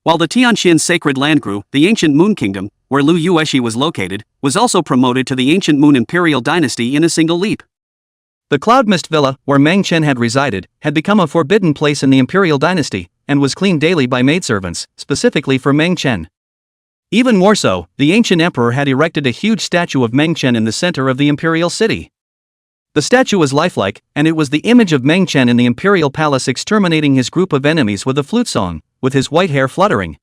While the Tianxian Sacred Land grew, the ancient Moon Kingdom, where Lu Yueshi was located, was also promoted to the ancient Moon Imperial Dynasty in a single leap. The Cloud Mist Villa, where Meng Chen had resided, had become a forbidden place in the Imperial Dynasty, and was cleaned daily by maidservants, specifically for Meng Chen. Even more so, the ancient emperor had erected a huge statue of Meng Chen in the center of the imperial city. The statue was lifelike, and it was the image of Meng Chen in the imperial palace exterminating his group of enemies with a flute song, with his white hair fluttering.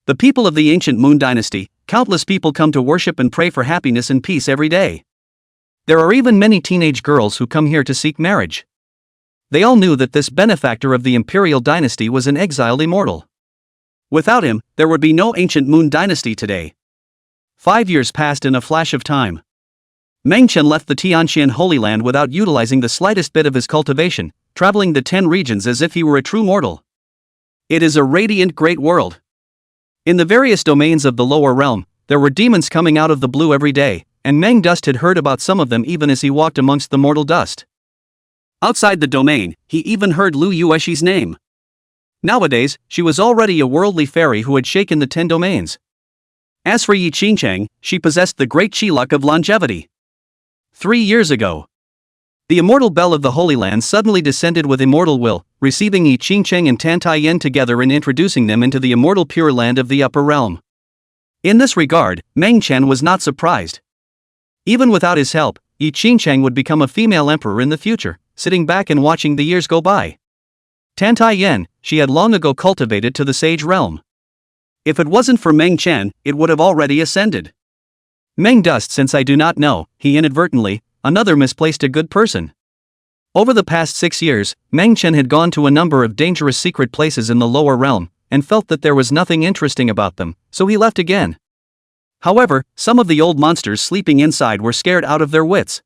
The people of the ancient Moon Dynasty, countless people come to worship and pray for happiness and peace every day. There are even many teenage girls who come here to seek marriage. They all knew that this benefactor of the imperial dynasty was an exiled immortal. Without him, there would be no ancient Moon Dynasty today. 5 years passed in a flash of time. Meng Chen left the Tianxian Holy Land without utilizing the slightest bit of his cultivation, traveling the 10 regions as if he were a true mortal. It is a radiant great world. In the various domains of the lower realm, there were demons coming out of the blue every day, and Meng Dust had heard about some of them even as he walked amongst the mortal dust. Outside the domain, he even heard Lu Yueshi's name. Nowadays, she was already a worldly fairy who had shaken the 10 domains. As for Yi Qingchang, she possessed the great chi luck of longevity. 3 years ago, the immortal bell of the Holy Land suddenly descended with immortal will, receiving Yi Qingchang and Tan Tai Yen together and introducing them into the immortal pure land of the upper realm. In this regard, Meng Chen was not surprised. Even without his help, Yi Qingcheng would become a female emperor in the future, sitting back and watching the years go by. Tantai Yen, she had long ago cultivated to the sage realm. If it wasn't for Meng Chen, it would have already ascended. Meng Dust, since I do not know, he inadvertently, another misplaced a good person. Over the past 6 years, Meng Chen had gone to a number of dangerous secret places in the lower realm, and felt that there was nothing interesting about them, so he left again. However, some of the old monsters sleeping inside were scared out of their wits.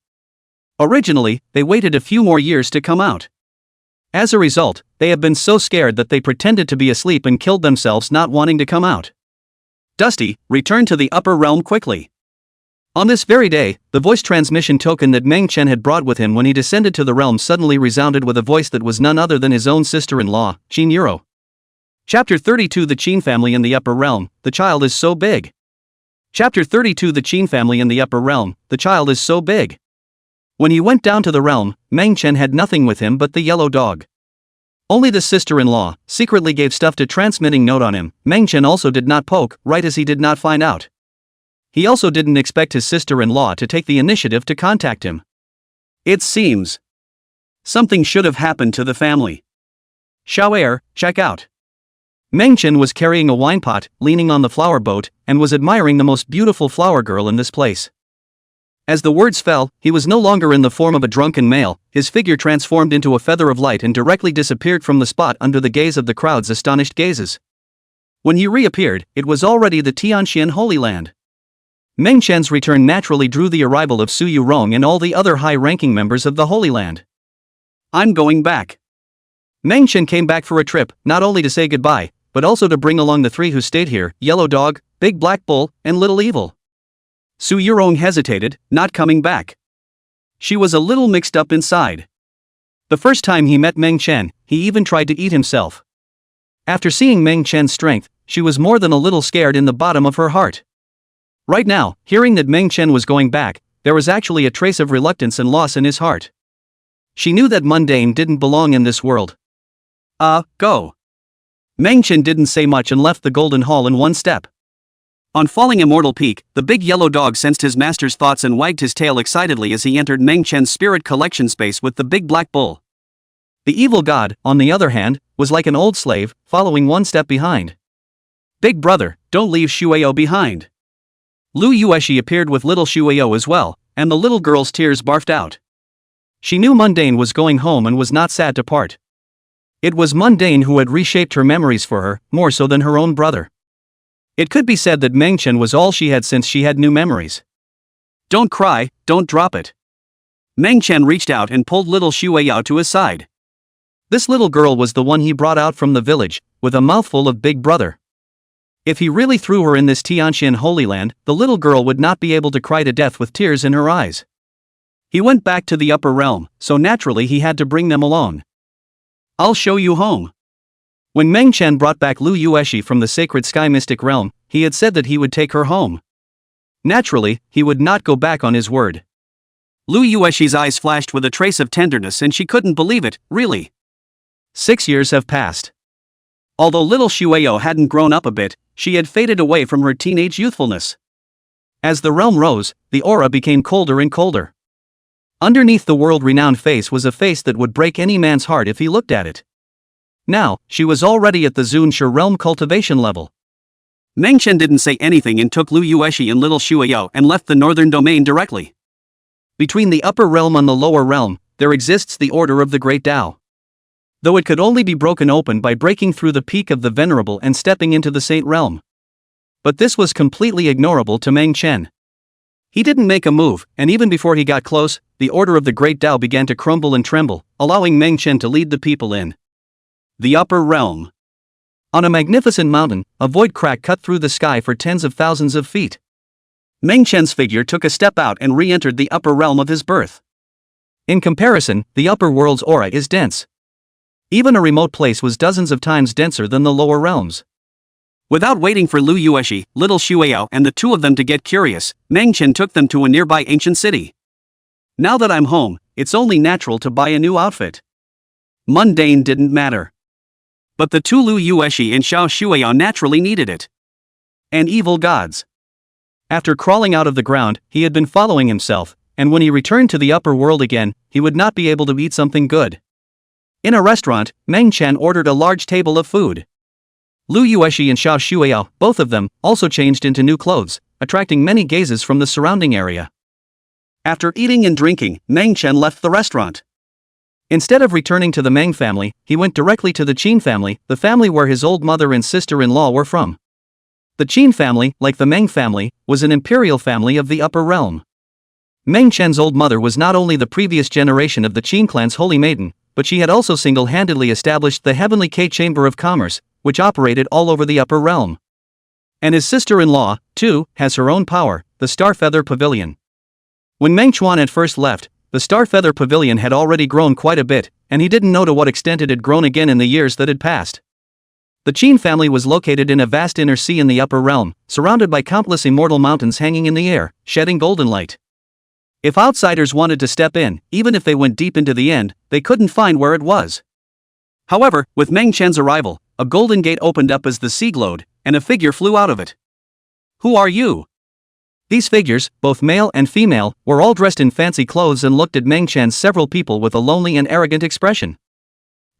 Originally, they waited a few more years to come out. As a result, they have been so scared that they pretended to be asleep and killed themselves, not wanting to come out. Dusty, return to the upper realm quickly. On this very day, the voice transmission token that Meng Chen had brought with him when he descended to the realm suddenly resounded with a voice that was none other than his own sister-in-law, Qin Yuro. Chapter 32 The Qin Family in the Upper Realm, the child is so big. Chapter 32 The Qin Family in the Upper Realm, the child is so big. When he went down to the realm, Meng Chen had nothing with him but the yellow dog. Only the sister-in-law secretly gave stuff to transmitting note on him. Meng Chen also did not poke, right as he did not find out. He also didn't expect his sister-in-law to take the initiative to contact him. It seems something should have happened to the family. Xiaoer, check out. Meng Chen was carrying a wine pot, leaning on the flower boat, and was admiring the most beautiful flower girl in this place. As the words fell, he was no longer in the form of a drunken male, his figure transformed into a feather of light and directly disappeared from the spot under the gaze of the crowd's astonished gazes. When he reappeared, it was already the Tianxian Holy Land. Meng Chen's return naturally drew the arrival of Su Yurong and all the other high-ranking members of the Holy Land. I'm going back. Meng Chen came back for a trip, not only to say goodbye, but also to bring along the 3 who stayed here, Yellow Dog, Big Black Bull, and Little Evil. Su Yurong hesitated, not coming back. She was a little mixed up inside. The first time he met Meng Chen, he even tried to eat himself. After seeing Meng Chen's strength, she was more than a little scared in the bottom of her heart. Right now, hearing that Meng Chen was going back, there was actually a trace of reluctance and loss in his heart. She knew that mundane didn't belong in this world. Go. Meng Chen didn't say much and left the Golden Hall in one step. On falling Immortal Peak, the big yellow dog sensed his master's thoughts and wagged his tail excitedly as he entered Meng Chen's spirit collection space with the big black bull. The evil god, on the other hand, was like an old slave, following one step behind. Big brother, don't leave Shueyo behind. Lu Yueshi appeared with little Shueyo as well, and the little girl's tears barfed out. She knew Mundane was going home and was not sad to part. It was Mundane who had reshaped her memories for her, more so than her own brother. It could be said that Meng Chen was all she had since she had new memories. Don't cry, don't drop it. Meng Chen reached out and pulled little Shueyo to his side. This little girl was the one he brought out from the village, with a mouthful of Big Brother. If he really threw her in this Tianxian Holy Land, the little girl would not be able to cry to death with tears in her eyes. He went back to the upper realm, so naturally he had to bring them along. I'll show you home. When Meng Chen brought back Lu Yueshi from the sacred sky mystic realm, he had said that he would take her home. Naturally, he would not go back on his word. Lu Yueshi's eyes flashed with a trace of tenderness and she couldn't believe it, really. 6 years have passed. Although little Shueyo hadn't grown up a bit, she had faded away from her teenage youthfulness. As the realm rose, the aura became colder and colder. Underneath the world-renowned face was a face that would break any man's heart if he looked at it. Now, she was already at the Zunshe realm cultivation level. Meng Chen didn't say anything and took Lu Yueshi and little Shueyo and left the northern domain directly. Between the upper realm and the lower realm, there exists the order of the Great Tao. Though it could only be broken open by breaking through the peak of the Venerable and stepping into the Saint realm. But this was completely ignorable to Meng Chen. He didn't make a move, and even before he got close, the order of the Great Tao began to crumble and tremble, allowing Meng Chen to lead the people in. The upper realm. On a magnificent mountain, a void crack cut through the sky for tens of thousands of feet. Meng Chen's figure took a step out and re-entered the upper realm of his birth. In comparison, the upper world's aura is dense. Even a remote place was dozens of times denser than the lower realms. Without waiting for Lu Yueshi, little Shueyo and the 2 of them to get curious, Meng Chen took them to a nearby ancient city. Now that I'm home, it's only natural to buy a new outfit. Mundane didn't matter. But the 2 Lu Yueshi and Xiao Shueyo naturally needed it. And evil gods. After crawling out of the ground, he had been following himself, and when he returned to the upper world again, he would not be able to eat something good. In a restaurant, Meng Chen ordered a large table of food. Lu Yueshi and Xiao Shuiyao, both of them, also changed into new clothes, attracting many gazes from the surrounding area. After eating and drinking, Meng Chen left the restaurant. Instead of returning to the Meng family, he went directly to the Qin family, the family where his old mother and sister-in-law were from. The Qin family, like the Meng family, was an imperial family of the upper realm. Meng Chen's old mother was not only the previous generation of the Qin clan's holy maiden, but she had also single-handedly established the Heavenly K Chamber of Commerce, which operated all over the upper realm. And his sister-in-law, too, has her own power, the Starfeather Pavilion. When Meng Chuan had first left, the Starfeather Pavilion had already grown quite a bit, and he didn't know to what extent it had grown again in the years that had passed. The Qin family was located in a vast inner sea in the upper realm, surrounded by countless immortal mountains hanging in the air, shedding golden light. If outsiders wanted to step in, even if they went deep into the end, they couldn't find where it was. However, with Meng Chen's arrival, a golden gate opened up as the sea glowed, and a figure flew out of it. "Who are you?" These figures, both male and female, were all dressed in fancy clothes and looked at Meng Chen's several people with a lonely and arrogant expression.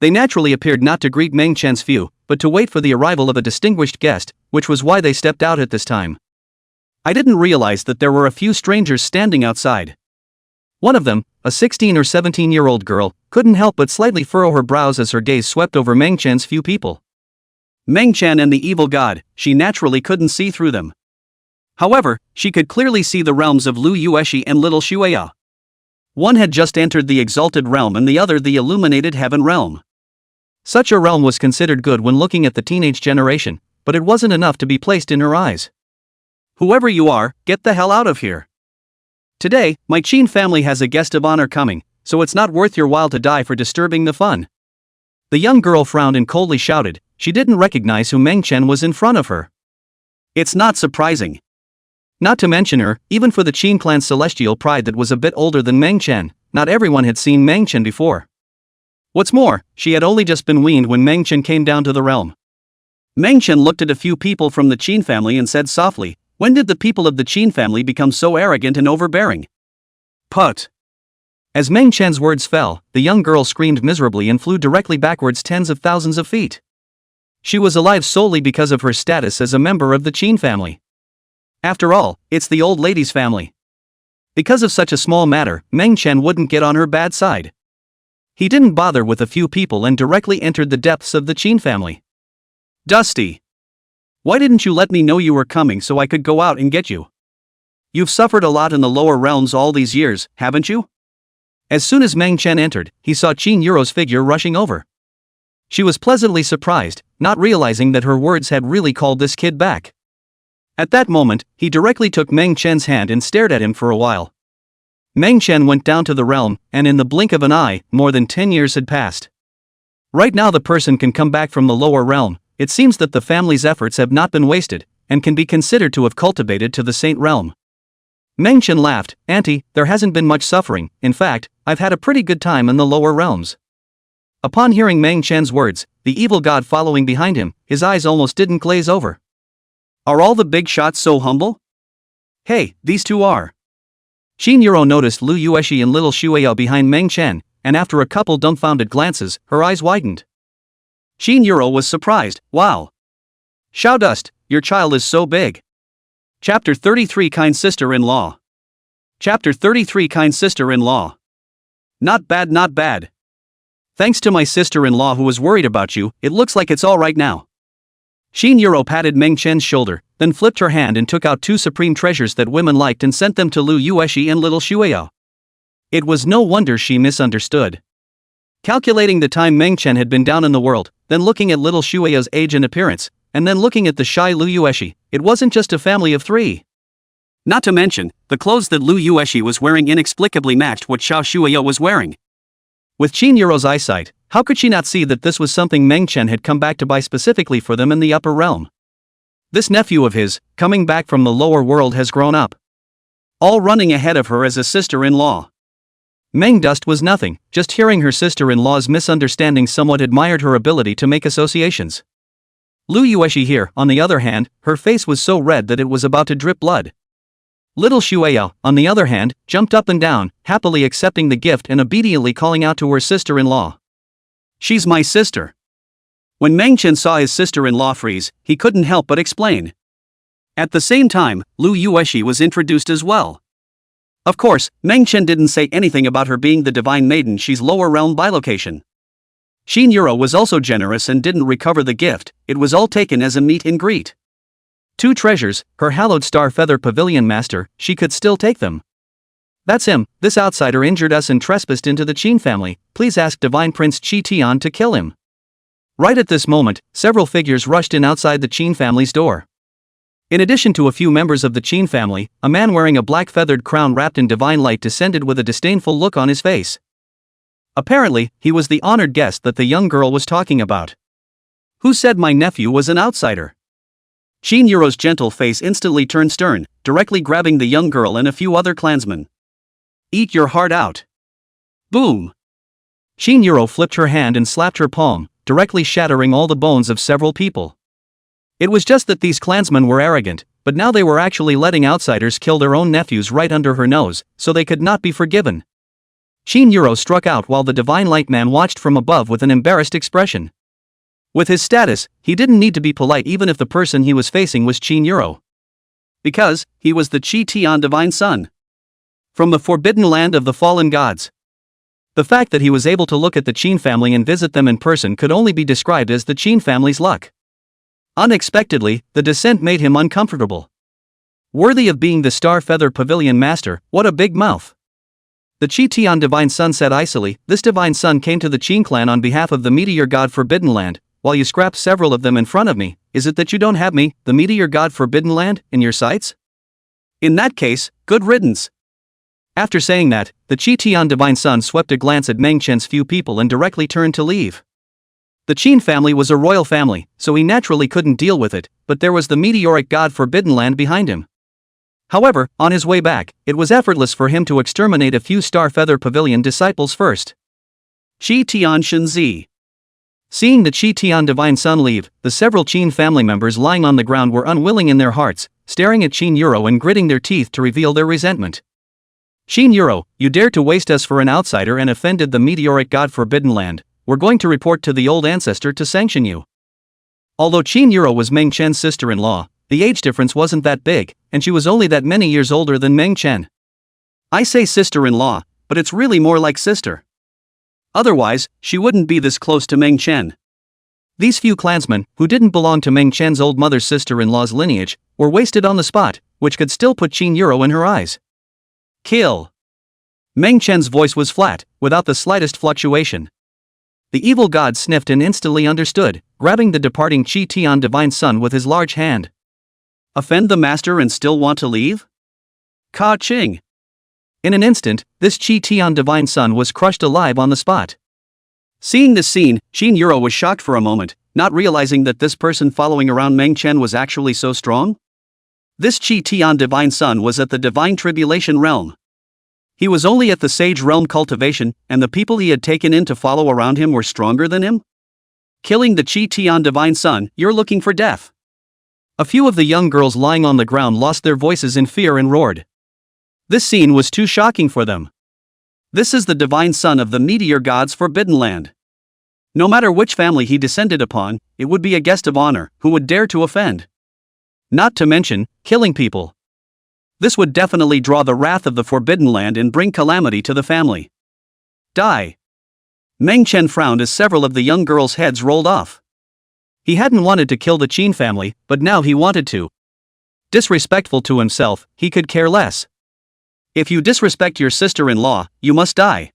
They naturally appeared not to greet Meng Chen's few, but to wait for the arrival of a distinguished guest, which was why they stepped out at this time. I didn't realize that there were a few strangers standing outside. One of them, a 16 or 17-year-old girl, couldn't help but slightly furrow her brows as her gaze swept over Meng Chen's few people. Meng Chen and the evil god, she naturally couldn't see through them. However, she could clearly see the realms of Lu Yueshi and little Shueya. One had just entered the exalted realm and the other the illuminated heaven realm. Such a realm was considered good when looking at the teenage generation, but it wasn't enough to be placed in her eyes. "Whoever you are, get the hell out of here. Today, my Qin family has a guest of honor coming, so it's not worth your while to die for disturbing the fun." The young girl frowned and coldly shouted. She didn't recognize who Meng Chen was in front of her. It's not surprising. Not to mention her, even for the Qin clan's celestial pride that was a bit older than Meng Chen, not everyone had seen Meng Chen before. What's more, she had only just been weaned when Meng Chen came down to the realm. Meng Chen looked at a few people from the Qin family and said softly, "When did the people of the Qin family become so arrogant and overbearing?" Put. As Meng Chen's words fell, the young girl screamed miserably and flew directly backwards tens of thousands of feet. She was alive solely because of her status as a member of the Qin family. After all, it's the old lady's family. Because of such a small matter, Meng Chen wouldn't get on her bad side. He didn't bother with a few people and directly entered the depths of the Qin family. "Dusty! Why didn't you let me know you were coming so I could go out and get you? You've suffered a lot in the lower realms all these years, haven't you?" As soon as Meng Chen entered, he saw Qin Yuro's figure rushing over. She was pleasantly surprised, not realizing that her words had really called this kid back. At that moment, he directly took Meng Chen's hand and stared at him for a while. Meng Chen went down to the realm, and in the blink of an eye, more than 10 years had passed. Right now the person can come back from the lower realm. It seems that the family's efforts have not been wasted, and can be considered to have cultivated to the saint realm. Meng Chen laughed. "Auntie, there hasn't been much suffering, in fact, I've had a pretty good time in the lower realms." Upon hearing Meng Chen's words, the evil god following behind him, his eyes almost didn't glaze over. "Are all the big shots so humble? Hey, these two are." Qin Yuro noticed Lu Yueshi and little Shueya behind Meng Chen, and after a couple dumbfounded glances, her eyes widened. Qin Yuro was surprised. "Wow. Xiao Dust, your child is so big." Chapter 33 Kind Sister-in-Law. Chapter 33 Kind Sister-in-Law. Not bad, not bad. Thanks to my sister-in-law who was worried about you, it looks like it's all right now. Qin Yuro patted Meng Chen's shoulder, then flipped her hand and took out two supreme treasures that women liked and sent them to Lu Yueshi and little Shueya. It was no wonder she misunderstood. Calculating the time Meng Chen had been down in the world, then looking at little Shueya's age and appearance, and then looking at the shy Lu Yueshi, it wasn't just a family of three. Not to mention, the clothes that Lu Yueshi was wearing inexplicably matched what Xiao Shueya was wearing. With Qin Yuro's eyesight, how could she not see that this was something Meng Chen had come back to buy specifically for them in the upper realm? This nephew of his, coming back from the lower world, has grown up. All running ahead of her as a sister-in-law. Meng Dust was nothing, just hearing her sister-in-law's misunderstanding somewhat admired her ability to make associations. Lu Yueshi here, on the other hand, her face was so red that it was about to drip blood. Little Shueya, on the other hand, jumped up and down, happily accepting the gift and obediently calling out to her sister-in-law. "She's my sister." When Meng Chen saw his sister-in-law freeze, he couldn't help but explain. At the same time, Lu Yueshi was introduced as well. Of course, Meng Chen didn't say anything about her being the divine maiden she's lower realm bilocation. Shin Yuro was also generous and didn't recover the gift, it was all taken as a meet and greet. Two treasures, her hallowed star feather pavilion master, she could still take them. "That's him, this outsider injured us and trespassed into the Qin family, please ask Divine Prince Qi Tian to kill him." Right at this moment, several figures rushed in outside the Qin family's door. In addition to a few members of the Qin family, a man wearing a black feathered crown wrapped in divine light descended with a disdainful look on his face. Apparently, he was the honored guest that the young girl was talking about. "Who said my nephew was an outsider?" Shin Yuro's gentle face instantly turned stern, directly grabbing the young girl and a few other clansmen. "Eat your heart out." Boom! Shin Yuro flipped her hand and slapped her palm, directly shattering all the bones of several people. It was just that these clansmen were arrogant, but now they were actually letting outsiders kill their own nephews right under her nose, so they could not be forgiven. Shin Yuro struck out while the divine light man watched from above with an embarrassed expression. With his status, he didn't need to be polite even if the person he was facing was Shin Yuro. Because, he was the Qi Tian divine son. From the forbidden land of the fallen gods. The fact that he was able to look at the Qin family and visit them in person could only be described as the Qin family's luck. Unexpectedly, the descent made him uncomfortable. Worthy of being the Star Feather Pavilion Master, what a big mouth. The Qi Tian divine son said icily, "This divine son came to the Qin clan on behalf of the meteor god Forbidden Land. While you scrapped several of them in front of me, is it that you don't have me, the meteor god Forbidden Land, in your sights? In that case, good riddance." After saying that, the Qi Tian divine son swept a glance at Meng Chen's few people and directly turned to leave. The Qin family was a royal family, so he naturally couldn't deal with it, but there was the meteoric god Forbidden Land behind him. However, on his way back, it was effortless for him to exterminate a few Star Feather Pavilion disciples first. Qi Tian Shenzi. Seeing the Qi Tian divine son leave, the several Qin family members lying on the ground were unwilling in their hearts, staring at Shin Yuro and gritting their teeth to reveal their resentment. "Shin Yuro, you dared to waste us for an outsider and offended the meteoric god Forbidden Land. We're going to report to the old ancestor to sanction you." Although Shin Yuro was Meng Chen's sister-in-law, the age difference wasn't that big, and she was only that many years older than Meng Chen. I say sister-in-law, but it's really more like sister. Otherwise, she wouldn't be this close to Meng Chen. These few clansmen, who didn't belong to Meng Chen's old mother's sister-in-law's lineage, were wasted on the spot, which could still put Shin Yuro in her eyes. Kill. Meng Chen's voice was flat, without the slightest fluctuation. The evil god sniffed and instantly understood, grabbing the departing Qi Tian divine son with his large hand. Offend the master and still want to leave? Ka Ching. In an instant, this Qi Tian divine son was crushed alive on the spot. Seeing this scene, Shin Yuro was shocked for a moment, not realizing that this person following around Meng Chen was actually so strong. This Qi Tian divine son was at the divine tribulation realm. He was only at the sage realm cultivation, and the people he had taken in to follow around him were stronger than him? Killing the Qi Tian divine son, you're looking for death. A few of the young girls lying on the ground lost their voices in fear and roared. This scene was too shocking for them. This is the divine son of the meteor god's Forbidden Land. No matter which family he descended upon, it would be a guest of honor who would dare to offend. Not to mention, killing people. This would definitely draw the wrath of the Forbidden Land and bring calamity to the family. Die. Meng Chen frowned as several of the young girls' heads rolled off. He hadn't wanted to kill the Qin family, but now he wanted to. Disrespectful to himself, he could care less. If you disrespect your sister-in-law, you must die.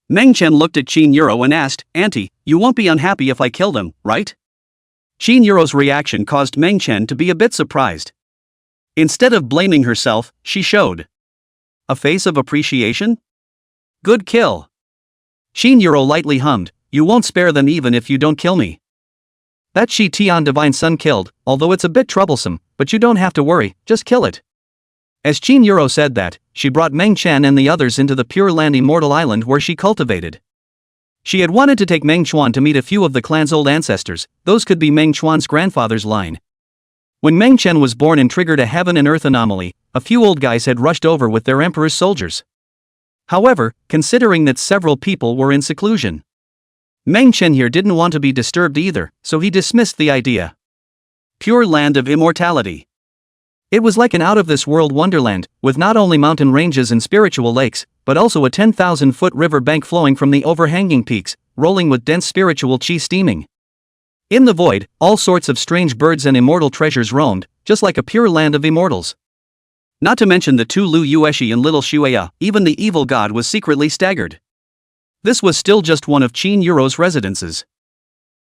Meng Chen looked at Shin Yuro and asked, "Auntie, you won't be unhappy if I kill them, right?" Shin Yuro's reaction caused Meng Chen to be a bit surprised. Instead of blaming herself, she showed a face of appreciation. Good kill. Shin Yuro lightly hummed, "You won't spare them even if you don't kill me." That Qi Tian divine son killed, although it's a bit troublesome, but you don't have to worry, just kill it. As Shin Yuro said that, she brought Meng Chen and the others into the Pure Land Immortal Island where she cultivated. She had wanted to take Meng Chuan to meet a few of the clan's old ancestors, those could be Meng Chuan's grandfather's line. When Meng Chen was born and triggered a heaven and earth anomaly, a few old guys had rushed over with their emperor's soldiers. However, considering that several people were in seclusion, Meng Chen here didn't want to be disturbed either, so he dismissed the idea. Pure land of immortality. It was like an out-of-this-world wonderland, with not only mountain ranges and spiritual lakes, but also a 10,000-foot river bank flowing from the overhanging peaks, rolling with dense spiritual chi steaming. In the void, all sorts of strange birds and immortal treasures roamed, just like a pure land of immortals. Not to mention the two Lu Yueshi and little Shueya, even the evil god was secretly staggered. This was still just one of Qin Yuro's residences.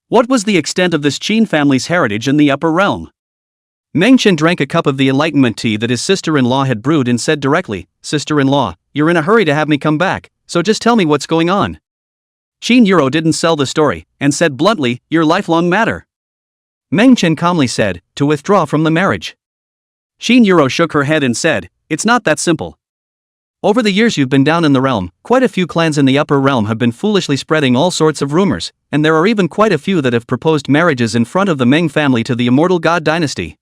What was the extent of this Qin family's heritage in the upper realm? Meng Chen drank a cup of the enlightenment tea that his sister-in-law had brewed and said directly, "Sister-in-law, you're in a hurry to have me come back, so just tell me what's going on." Qin Yuro didn't sell the story, and said bluntly, "Your lifelong matter." Meng Chen calmly said, "To withdraw from the marriage." Qin Yuro shook her head and said, "It's not that simple. Over the years you've been down in the realm, quite a few clans in the upper realm have been foolishly spreading all sorts of rumors, and there are even quite a few that have proposed marriages in front of the Meng family to the immortal god dynasty."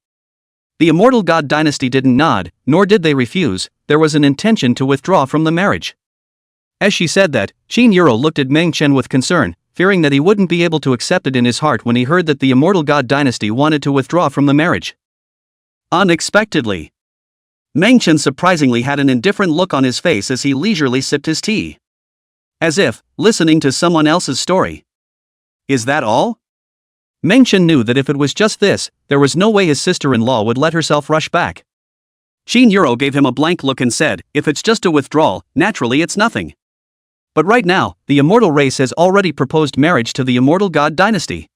The immortal god dynasty didn't nod, nor did they refuse, there was an intention to withdraw from the marriage. As she said that, Qin Yuro looked at Meng Chen with concern, fearing that he wouldn't be able to accept it in his heart when he heard that the immortal god dynasty wanted to withdraw from the marriage. Unexpectedly, Meng Chen surprisingly had an indifferent look on his face as he leisurely sipped his tea. As if, listening to someone else's story. Is that all? Meng Chen knew that if it was just this, there was no way his sister-in-law would let herself rush back. Qin Yuro gave him a blank look and said, "If it's just a withdrawal, naturally it's nothing. But right now, the immortal race has already proposed marriage to the immortal god dynasty.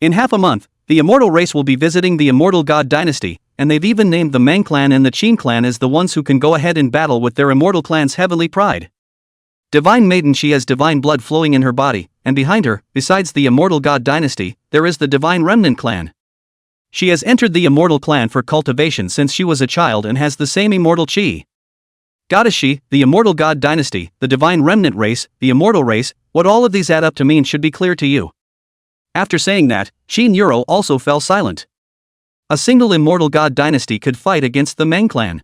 In half a month, the immortal race will be visiting the immortal god dynasty, and they've even named the Meng clan and the Qin clan as the ones who can go ahead and battle with their immortal clan's heavenly pride. Divine maiden, she has divine blood flowing in her body, and behind her, besides the immortal god dynasty, there is the divine remnant clan. She has entered the immortal clan for cultivation since she was a child and has the same immortal chi. Goddess she, the immortal god dynasty, the divine remnant race, the immortal race, what all of these add up to mean should be clear to you." After saying that, Qin Yuro also fell silent. A single immortal god dynasty could fight against the Meng clan.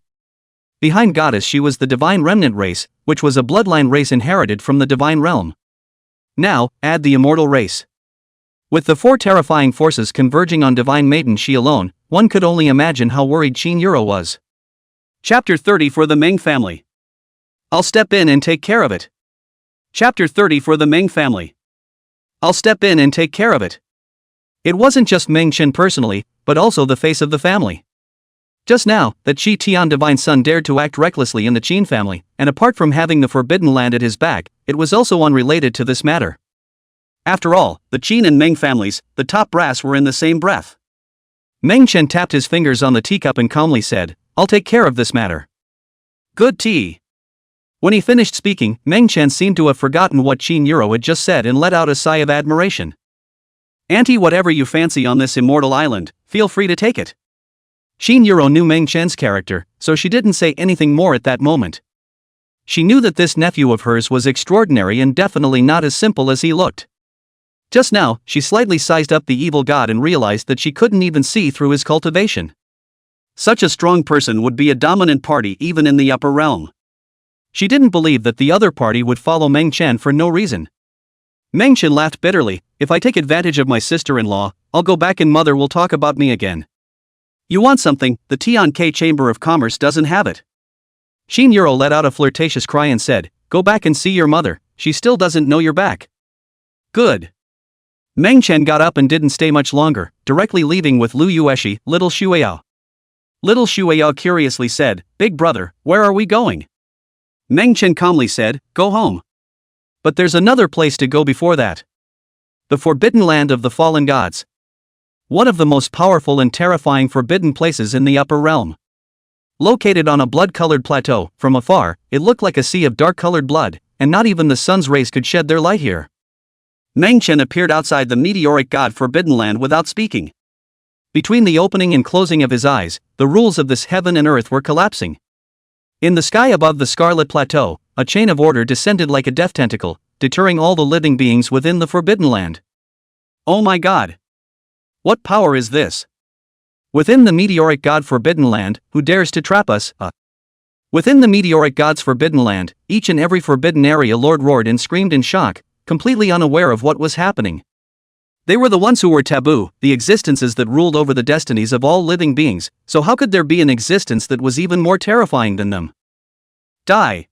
Behind Goddess she was the divine remnant race, which was a bloodline race inherited from the divine realm. Now, add the immortal race. With the four terrifying forces converging on divine maiden she alone, one could only imagine how worried Qin Yuro was. Chapter 30 for the Meng family. I'll step in and take care of it. Chapter 30 for the Meng family. I'll step in and take care of it. It wasn't just Meng Chen personally, but also the face of the family. Just now, that Qi Tian divine son dared to act recklessly in the Qin family, and apart from having the forbidden land at his back, it was also unrelated to this matter. After all, the Qin and Meng families, the top brass were in the same breath. Meng Chen tapped his fingers on the teacup and calmly said, "I'll take care of this matter." Good tea. When he finished speaking, Meng Chen seemed to have forgotten what Qin Yuro had just said and let out a sigh of admiration. "Auntie, whatever you fancy on this immortal island, feel free to take it." Qin Yuro knew Meng Chen's character, so she didn't say anything more at that moment. She knew that this nephew of hers was extraordinary and definitely not as simple as he looked. Just now, she slightly sized up the evil god and realized that she couldn't even see through his cultivation. Such a strong person would be a dominant party even in the upper realm. She didn't believe that the other party would follow Meng Chen for no reason. Meng Chen laughed bitterly, "If I take advantage of my sister-in-law, I'll go back and mother will talk about me again. You want something, the Tian-K Chamber of Commerce doesn't have it." Qin Yuro let out a flirtatious cry and said, "Go back and see your mother, she still doesn't know you're back." Good. Meng Chen got up and didn't stay much longer, directly leaving with Lu Yueshi, little Shueyao. Little Shueyao curiously said, "Big brother, where are we going?" Meng Chen calmly said, "Go home. But there's another place to go before that. The forbidden land of the fallen gods. One of the most powerful and terrifying forbidden places in the upper realm. Located on a blood-colored plateau, from afar, it looked like a sea of dark-colored blood, and not even the sun's rays could shed their light here." Meng Chen appeared outside the meteoric god forbidden land without speaking. Between the opening and closing of his eyes, the rules of this heaven and earth were collapsing. In the sky above the Scarlet Plateau, a chain of order descended like a death tentacle, deterring all the living beings within the forbidden land. Oh my god! What power is this? Within the meteoric god Forbidden Land, who dares to trap us? Within the meteoric god's forbidden land, each and every forbidden area lord roared and screamed in shock, completely unaware of what was happening. They were the ones who were taboo, the existences that ruled over the destinies of all living beings, so how could there be an existence that was even more terrifying than them? Die!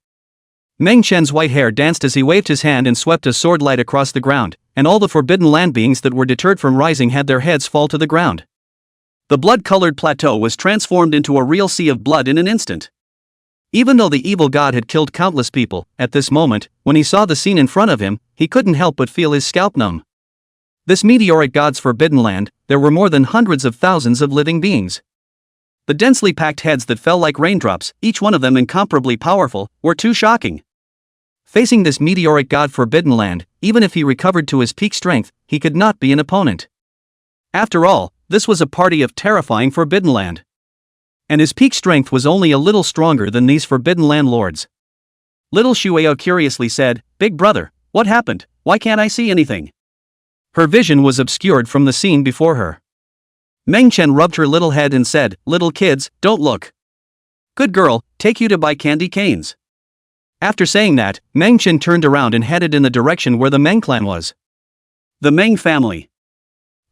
Meng Chen's white hair danced as he waved his hand and swept a sword light across the ground, and all the forbidden land beings that were deterred from rising had their heads fall to the ground. The blood-colored plateau was transformed into a real sea of blood in an instant. Even though the evil god had killed countless people, at this moment, when he saw the scene in front of him, he couldn't help but feel his scalp numb. This meteoric god's forbidden land, there were more than hundreds of thousands of living beings. The densely packed heads that fell like raindrops, each one of them incomparably powerful, were too shocking. Facing this meteoric god forbidden land, even if he recovered to his peak strength, he could not be an opponent. After all, this was a party of terrifying forbidden land. And his peak strength was only a little stronger than these forbidden land lords. Little Shueo curiously said, "Big brother, what happened? Why can't I see anything?" Her vision was obscured from the scene before her. Meng Chen rubbed her little head and said, "Little kids, don't look. Good girl, take you to buy candy canes." After saying that, Meng Chen turned around and headed in the direction where the Meng clan was. The Meng family.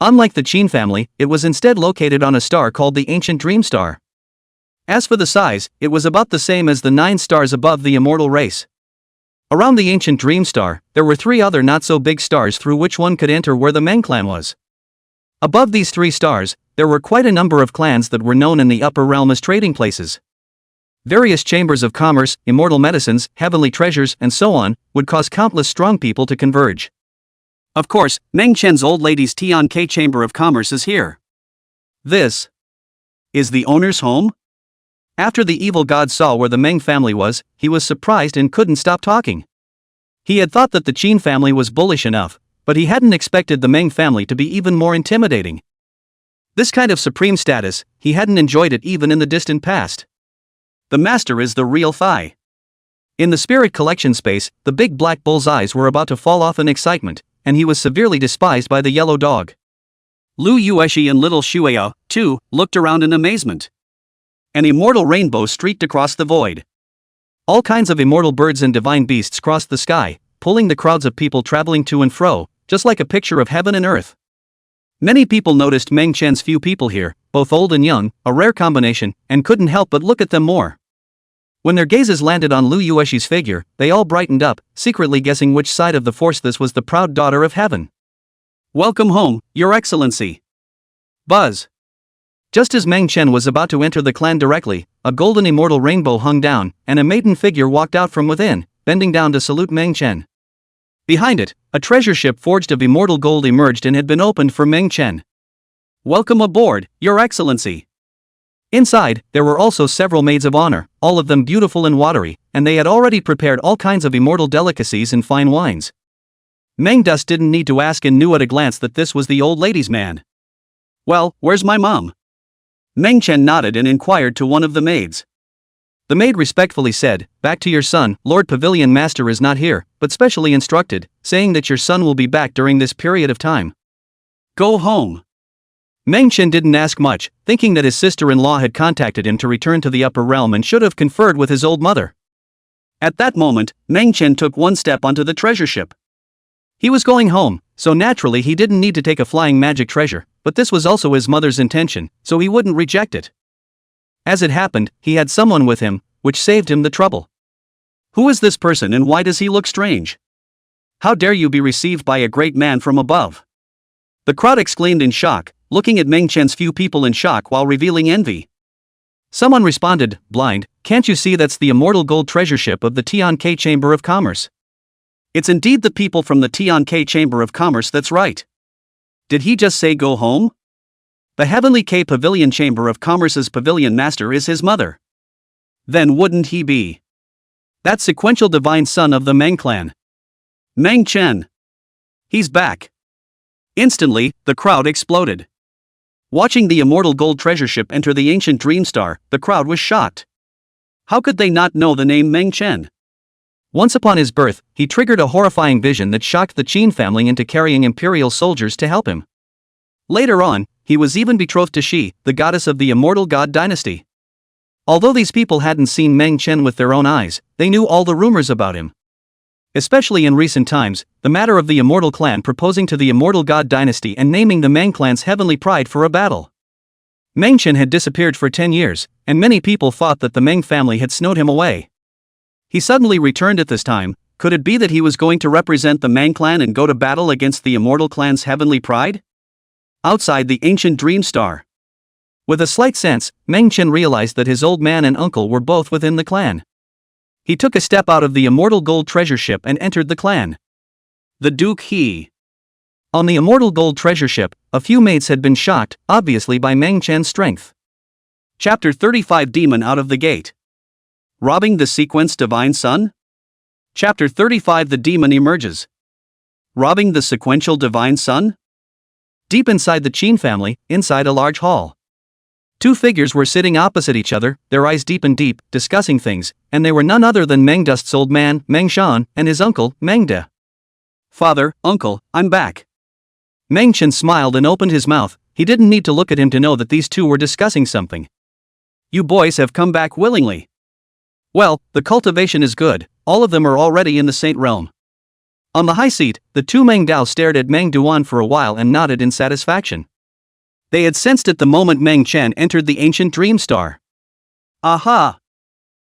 Unlike the Qin family, it was instead located on a star called the Ancient Dream Star. As for the size, it was about the same as the 9 stars above the immortal race. Around the Ancient Dream Star, there were 3 other not-so-big stars through which one could enter where the Meng clan was. Above these 3 stars, there were quite a number of clans that were known in the upper realm as trading places. Various chambers of commerce, immortal medicines, heavenly treasures, and so on, would cause countless strong people to converge. Of course, Meng Chen's old lady's Tian-Ke Chamber of Commerce is here. This is the owner's home? After the evil god saw where the Meng family was, he was surprised and couldn't stop talking. He had thought that the Qin family was bullish enough, but he hadn't expected the Meng family to be even more intimidating. This kind of supreme status, he hadn't enjoyed it even in the distant past. The master is the real Thai. In the spirit collection space, the big black bull's eyes were about to fall off in excitement, and he was severely despised by the yellow dog. Lu Yueshi and little Shueo, too, looked around in amazement. An immortal rainbow streaked across the void. All kinds of immortal birds and divine beasts crossed the sky, pulling the crowds of people traveling to and fro, just like a picture of heaven and earth. Many people noticed Meng Chen's few people here, both old and young, a rare combination, and couldn't help but look at them more. When their gazes landed on Lu Yueshi's figure, they all brightened up, secretly guessing which side of the force this was the proud daughter of heaven. "Welcome home, Your Excellency." Buzz. Just as Meng Chen was about to enter the clan directly, a golden immortal rainbow hung down, and a maiden figure walked out from within, bending down to salute Meng Chen. Behind it, a treasure ship forged of immortal gold emerged and had been opened for Meng Chen. "Welcome aboard, Your Excellency." Inside, there were also several maids of honor, all of them beautiful and watery, and they had already prepared all kinds of immortal delicacies and fine wines. Meng Dus didn't need to ask and knew at a glance that this was the old lady's man. "Well, where's my mom?" Meng Chen nodded and inquired to one of the maids. The maid respectfully said, "Back to your son, Lord Pavilion Master is not here, but specially instructed, saying that your son will be back during this period of time. Go home." Meng Chen didn't ask much, thinking that his sister-in-law had contacted him to return to the upper realm and should have conferred with his old mother. At that moment, Meng Chen took one step onto the treasure ship. He was going home, so naturally he didn't need to take a flying magic treasure, but this was also his mother's intention, so he wouldn't reject it. As it happened, he had someone with him, which saved him the trouble. "Who is this person and why does he look strange? How dare you be received by a great man from above?" The crowd exclaimed in shock, looking at Meng Chen's few people in shock while revealing envy. Someone responded, "Blind, can't you see that's the immortal gold treasure ship of the Tian-Ke Chamber of Commerce? It's indeed the people from the Tian-Ke Chamber of Commerce, that's right. Did he just say go home? The Heavenly K Pavilion Chamber of Commerce's pavilion master is his mother. Then wouldn't he be that sequential divine son of the Meng clan? Meng Chen. He's back." Instantly, the crowd exploded. Watching the immortal gold treasure ship enter the ancient dream star, the crowd was shocked. How could they not know the name Meng Chen? Once upon his birth, he triggered a horrifying vision that shocked the Qin family into carrying imperial soldiers to help him. Later on, he was even betrothed to Shi, the goddess of the immortal god dynasty. Although these people hadn't seen Meng Chen with their own eyes, they knew all the rumors about him. Especially in recent times, the matter of the immortal clan proposing to the immortal god dynasty and naming the Meng clan's heavenly pride for a battle. Meng Chen had disappeared for 10 years, and many people thought that the Meng family had snowed him away. He suddenly returned at this time. Could it be that he was going to represent the Meng clan and go to battle against the immortal clan's heavenly pride? Outside the ancient dream star. With a slight sense, Meng Chen realized that his old man and uncle were both within the clan. He took a step out of the immortal gold treasure ship and entered the clan. The Duke He. On the immortal gold treasure ship, a few mates had been shocked, obviously by Meng Chen's strength. Chapter 35 Demon Out of the Gate. Robbing the Sequence Divine Sun? Chapter 35 The Demon Emerges. Robbing the Sequential Divine Sun? Deep inside the Qin family, inside a large hall. Two figures were sitting opposite each other, their eyes deep and deep, discussing things, and they were none other than Meng Dust's old man, Meng Shan, and his uncle, Meng De. Father, uncle, I'm back. Meng Chen smiled and opened his mouth. He didn't need to look at him to know that these two were discussing something. You boys have come back willingly. Well, the cultivation is good, all of them are already in the Saint Realm. On the high seat, the two Meng Dao stared at Meng Duan for a while and nodded in satisfaction. They had sensed it the moment Meng Chen entered the ancient dream star. Aha!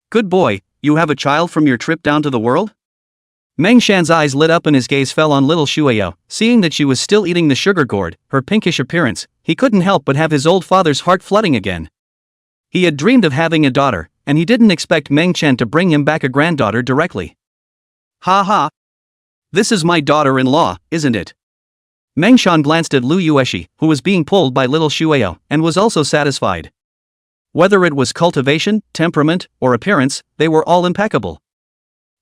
Good boy, you have a child from your trip down to the world? Meng Shan's eyes lit up and his gaze fell on little Shueyo. Seeing that she was still eating the sugar gourd, her pinkish appearance, he couldn't help but have his old father's heart flooding again. He had dreamed of having a daughter, and he didn't expect Meng Chen to bring him back a granddaughter directly. Ha ha! This is my daughter-in-law, isn't it? Meng Shan glanced at Lu Yueshi, who was being pulled by little Shueyo, and was also satisfied. Whether it was cultivation, temperament, or appearance, they were all impeccable.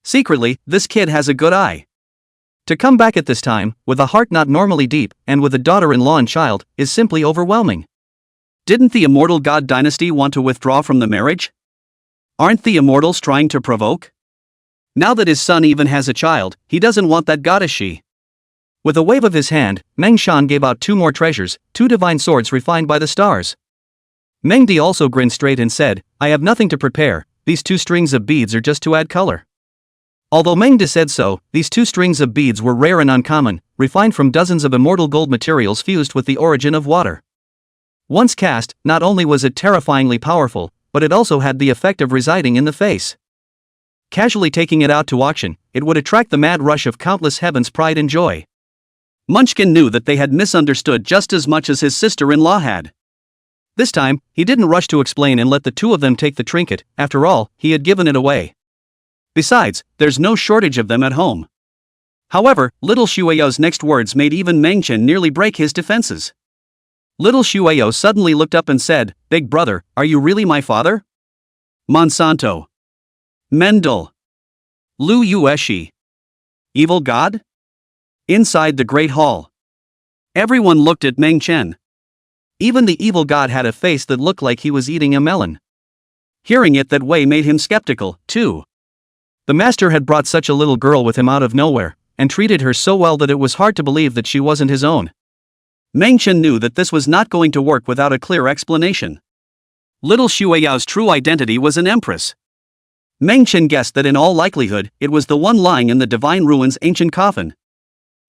Secretly, this kid has a good eye. To come back at this time, with a heart not normally deep, and with a daughter-in-law and child, is simply overwhelming. Didn't the immortal god dynasty want to withdraw from the marriage? Aren't the immortals trying to provoke? Now that his son even has a child, he doesn't want that goddess she. With a wave of his hand, Meng Shan gave out two more treasures, two divine swords refined by the stars. Meng Di also grinned straight and said, I have nothing to prepare, these two strings of beads are just to add color. Although Meng Di said so, these two strings of beads were rare and uncommon, refined from dozens of immortal gold materials fused with the origin of water. Once cast, not only was it terrifyingly powerful, but it also had the effect of residing in the face. Casually taking it out to auction, it would attract the mad rush of countless heaven's pride and joy. Munchkin knew that they had misunderstood just as much as his sister-in-law had. This time, he didn't rush to explain and let the two of them take the trinket. After all, he had given it away. Besides, there's no shortage of them at home. However, little Shueyo's next words made even Meng Chen nearly break his defenses. Little Shueyo suddenly looked up and said, Big brother, are you really my father? Monsanto. Mendel. Lu Yueshi. Evil god? Inside the great hall. Everyone looked at Meng Chen. Even the evil god had a face that looked like he was eating a melon. Hearing it that way made him skeptical, too. The master had brought such a little girl with him out of nowhere, and treated her so well that it was hard to believe that she wasn't his own. Meng Chen knew that this was not going to work without a clear explanation. Little Shueyao's true identity was an empress. Meng Chen guessed that in all likelihood, it was the one lying in the Divine Ruin's ancient coffin.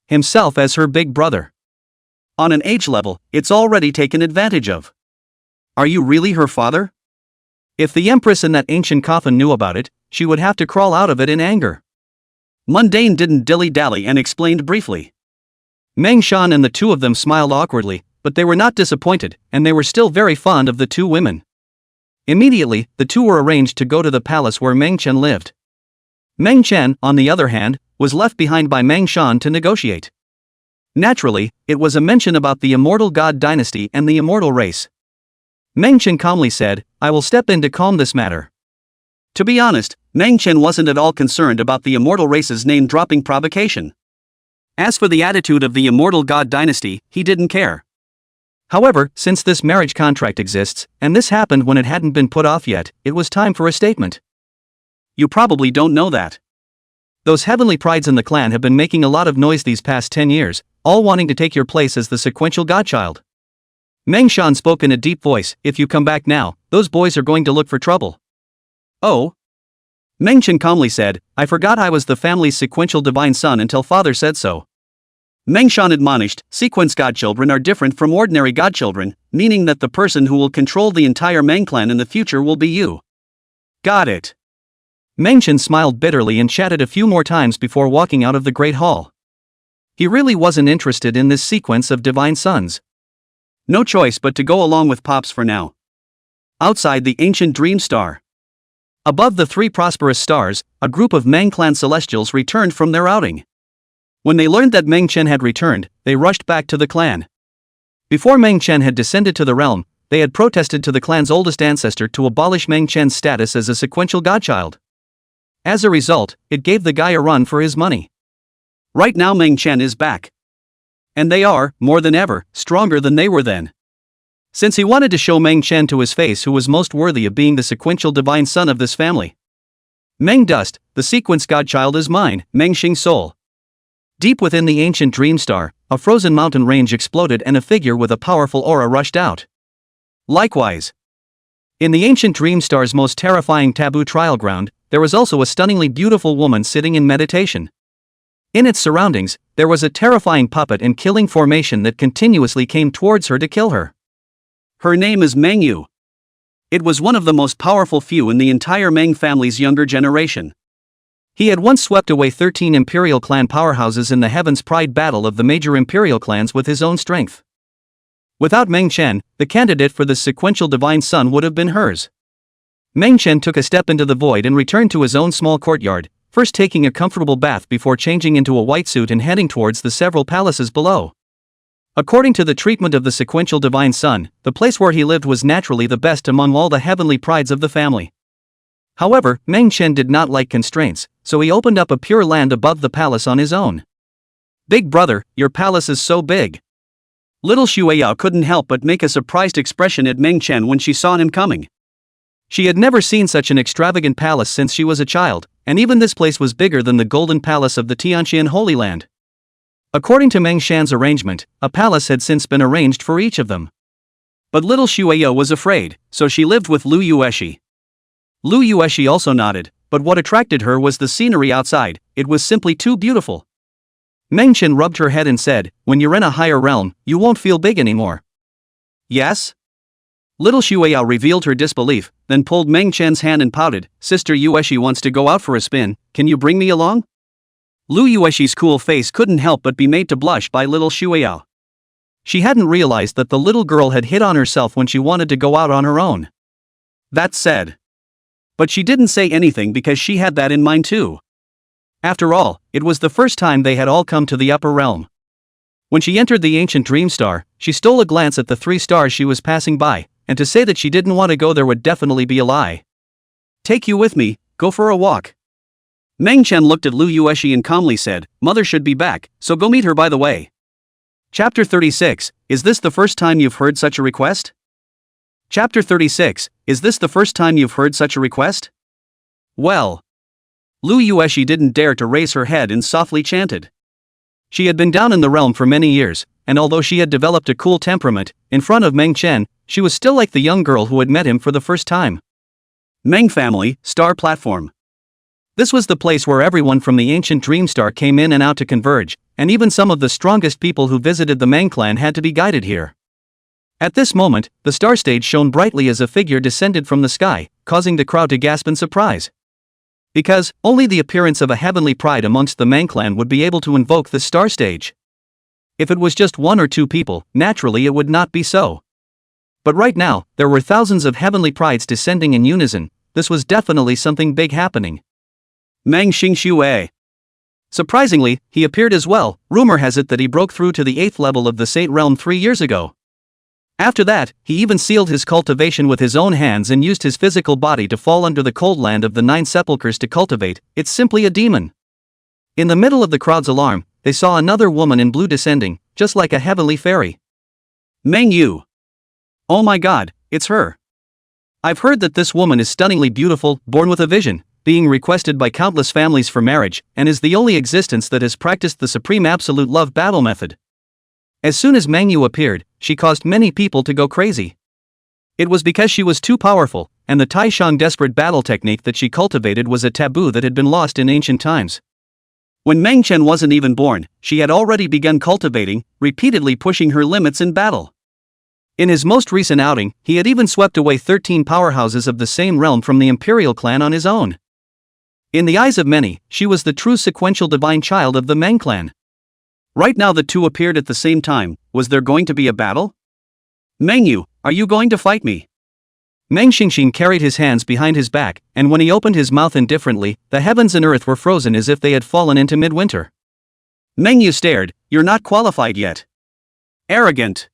Himself as her big brother. On an age level, it's already taken advantage of. Are you really her father? If the empress in that ancient coffin knew about it, she would have to crawl out of it in anger. Mundane didn't dilly-dally and explained briefly. Meng Shan and the two of them smiled awkwardly, but they were not disappointed, and they were still very fond of the two women. Immediately, the two were arranged to go to the palace where Meng Chen lived. Meng Chen, on the other hand, was left behind by Meng Shan to negotiate. Naturally, it was a mention about the immortal god dynasty and the immortal race. Meng Chen calmly said, I will step in to calm this matter. To be honest, Meng Chen wasn't at all concerned about the immortal race's name-dropping provocation. As for the attitude of the immortal god dynasty, he didn't care. However, since this marriage contract exists, and this happened when it hadn't been put off yet, it was time for a statement. You probably don't know that. Those heavenly prides in the clan have been making a lot of noise these past 10 years, all wanting to take your place as the sequential godchild. Meng Shan spoke in a deep voice, if you come back now, those boys are going to look for trouble. Oh? Meng Chen calmly said, I forgot I was the family's sequential divine son until father said so. Meng Shan admonished, sequence godchildren are different from ordinary godchildren, meaning that the person who will control the entire Meng clan in the future will be you. Got it. Meng Chen smiled bitterly and chatted a few more times before walking out of the Great Hall. He really wasn't interested in this sequence of divine sons. No choice but to go along with Pops for now. Outside the ancient dream star. Above the three prosperous stars, a group of Meng clan celestials returned from their outing. When they learned that Meng Chen had returned, they rushed back to the clan. Before Meng Chen had descended to the realm, they had protested to the clan's oldest ancestor to abolish Meng Chen's status as a sequential godchild. As a result, it gave the guy a run for his money. Right now Meng Chen is back. And they are, more than ever, stronger than they were then. Since he wanted to show Meng Chen to his face who was most worthy of being the sequential divine son of this family. Meng Dust, the sequence godchild is mine, Meng Xing Soul. Deep within the ancient dream star, a frozen mountain range exploded and a figure with a powerful aura rushed out. Likewise, in the ancient dream star's most terrifying taboo trial ground, there was also a stunningly beautiful woman sitting in meditation. In its surroundings, there was a terrifying puppet in killing formation that continuously came towards her to kill her. Her name is Meng Yu. It was one of the most powerful few in the entire Meng family's younger generation. He had once swept away 13 imperial clan powerhouses in the Heaven's Pride battle of the major imperial clans with his own strength. Without Meng Chen, the candidate for the sequential divine son would have been hers. Meng Chen took a step into the void and returned to his own small courtyard, first taking a comfortable bath before changing into a white suit and heading towards the several palaces below. According to the treatment of the sequential divine son, the place where he lived was naturally the best among all the heavenly prides of the family. However, Meng Chen did not like constraints, so he opened up a pure land above the palace on his own. Big brother, your palace is so big. Little Xueyao couldn't help but make a surprised expression at Meng Chen when she saw him coming. She had never seen such an extravagant palace since she was a child, and even this place was bigger than the golden palace of the Tianqian Holy Land. According to Meng Shan's arrangement, a palace had since been arranged for each of them. But little Xueyao was afraid, so she lived with Lu Yueshi. Lu Yueshi also nodded, but what attracted her was the scenery outside, it was simply too beautiful. Meng Chen rubbed her head and said, when you're in a higher realm, you won't feel big anymore. Yes? Little Xueyao revealed her disbelief, then pulled Meng Chen's hand and pouted, Sister Yueshi wants to go out for a spin, can you bring me along? Lu Yueshi's cool face couldn't help but be made to blush by little Xueyao. She hadn't realized that the little girl had hit on herself when she wanted to go out on her own. That said. But she didn't say anything because she had that in mind too. After all, it was the first time they had all come to the upper realm. When she entered the ancient dream star, she stole a glance at the 3 stars she was passing by, and to say that she didn't want to go there would definitely be a lie. Take you with me, go for a walk. Meng Chen looked at Lu Yueshi and calmly said, Mother should be back, so go meet her by the way. Chapter 36, is this the first time you've heard such a request? Chapter 36, is this the first time you've heard such a request? Well. Lu Yueshi didn't dare to raise her head and softly chanted. She had been down in the realm for many years, and although she had developed a cool temperament, in front of Meng Chen, she was still like the young girl who had met him for the first time. Meng Family, Star Platform. This was the place where everyone from the ancient dream star came in and out to converge, and even some of the strongest people who visited the Meng clan had to be guided here. At this moment, the star stage shone brightly as a figure descended from the sky, causing the crowd to gasp in surprise. Because, only the appearance of a heavenly pride amongst the Meng clan would be able to invoke the star stage. If it was just 1 or 2 people, naturally it would not be so. But right now, there were thousands of heavenly prides descending in unison. This was definitely something big happening. Meng Xingxue. Surprisingly, he appeared as well. Rumor has it that he broke through to the 8th level of the Saint Realm 3 years ago. After that, he even sealed his cultivation with his own hands and used his physical body to fall under the cold land of the 9 sepulchres to cultivate. It's simply a demon. In the middle of the crowd's alarm, they saw another woman in blue descending, just like a heavenly fairy. Meng Yu. Oh my god, it's her. I've heard that this woman is stunningly beautiful, born with a vision, being requested by countless families for marriage, and is the only existence that has practiced the supreme absolute love battle method. As soon as Meng Yu appeared, she caused many people to go crazy. It was because she was too powerful, and the Taishang desperate battle technique that she cultivated was a taboo that had been lost in ancient times. When Meng Chen wasn't even born, she had already begun cultivating, repeatedly pushing her limits in battle. In his most recent outing, he had even swept away 13 powerhouses of the same realm from the Imperial clan on his own. In the eyes of many, she was the true sequential divine child of the Meng clan. Right now the two appeared at the same time. Was there going to be a battle? Mengyu, are you going to fight me? Meng Xingxin carried his hands behind his back, and when he opened his mouth indifferently, the heavens and earth were frozen as if they had fallen into midwinter. Mengyu stared. You're not qualified yet. Arrogant.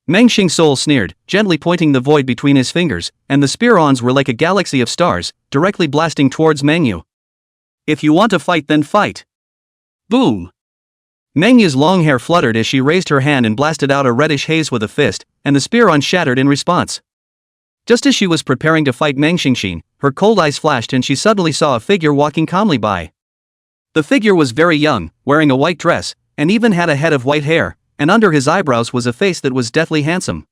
Meng Xingsoul sneered, gently pointing the void between his fingers, and the spear-ons were like a galaxy of stars, directly blasting towards Mengyu. If you want to fight, then fight. Boom. Mengyu's long hair fluttered as she raised her hand and blasted out a reddish haze with a fist, and the spear-on shattered in response. Just as she was preparing to fight Meng Xingxin, her cold eyes flashed and she suddenly saw a figure walking calmly by. The figure was very young, wearing a white dress, and even had a head of white hair, and under his eyebrows was a face that was deathly handsome.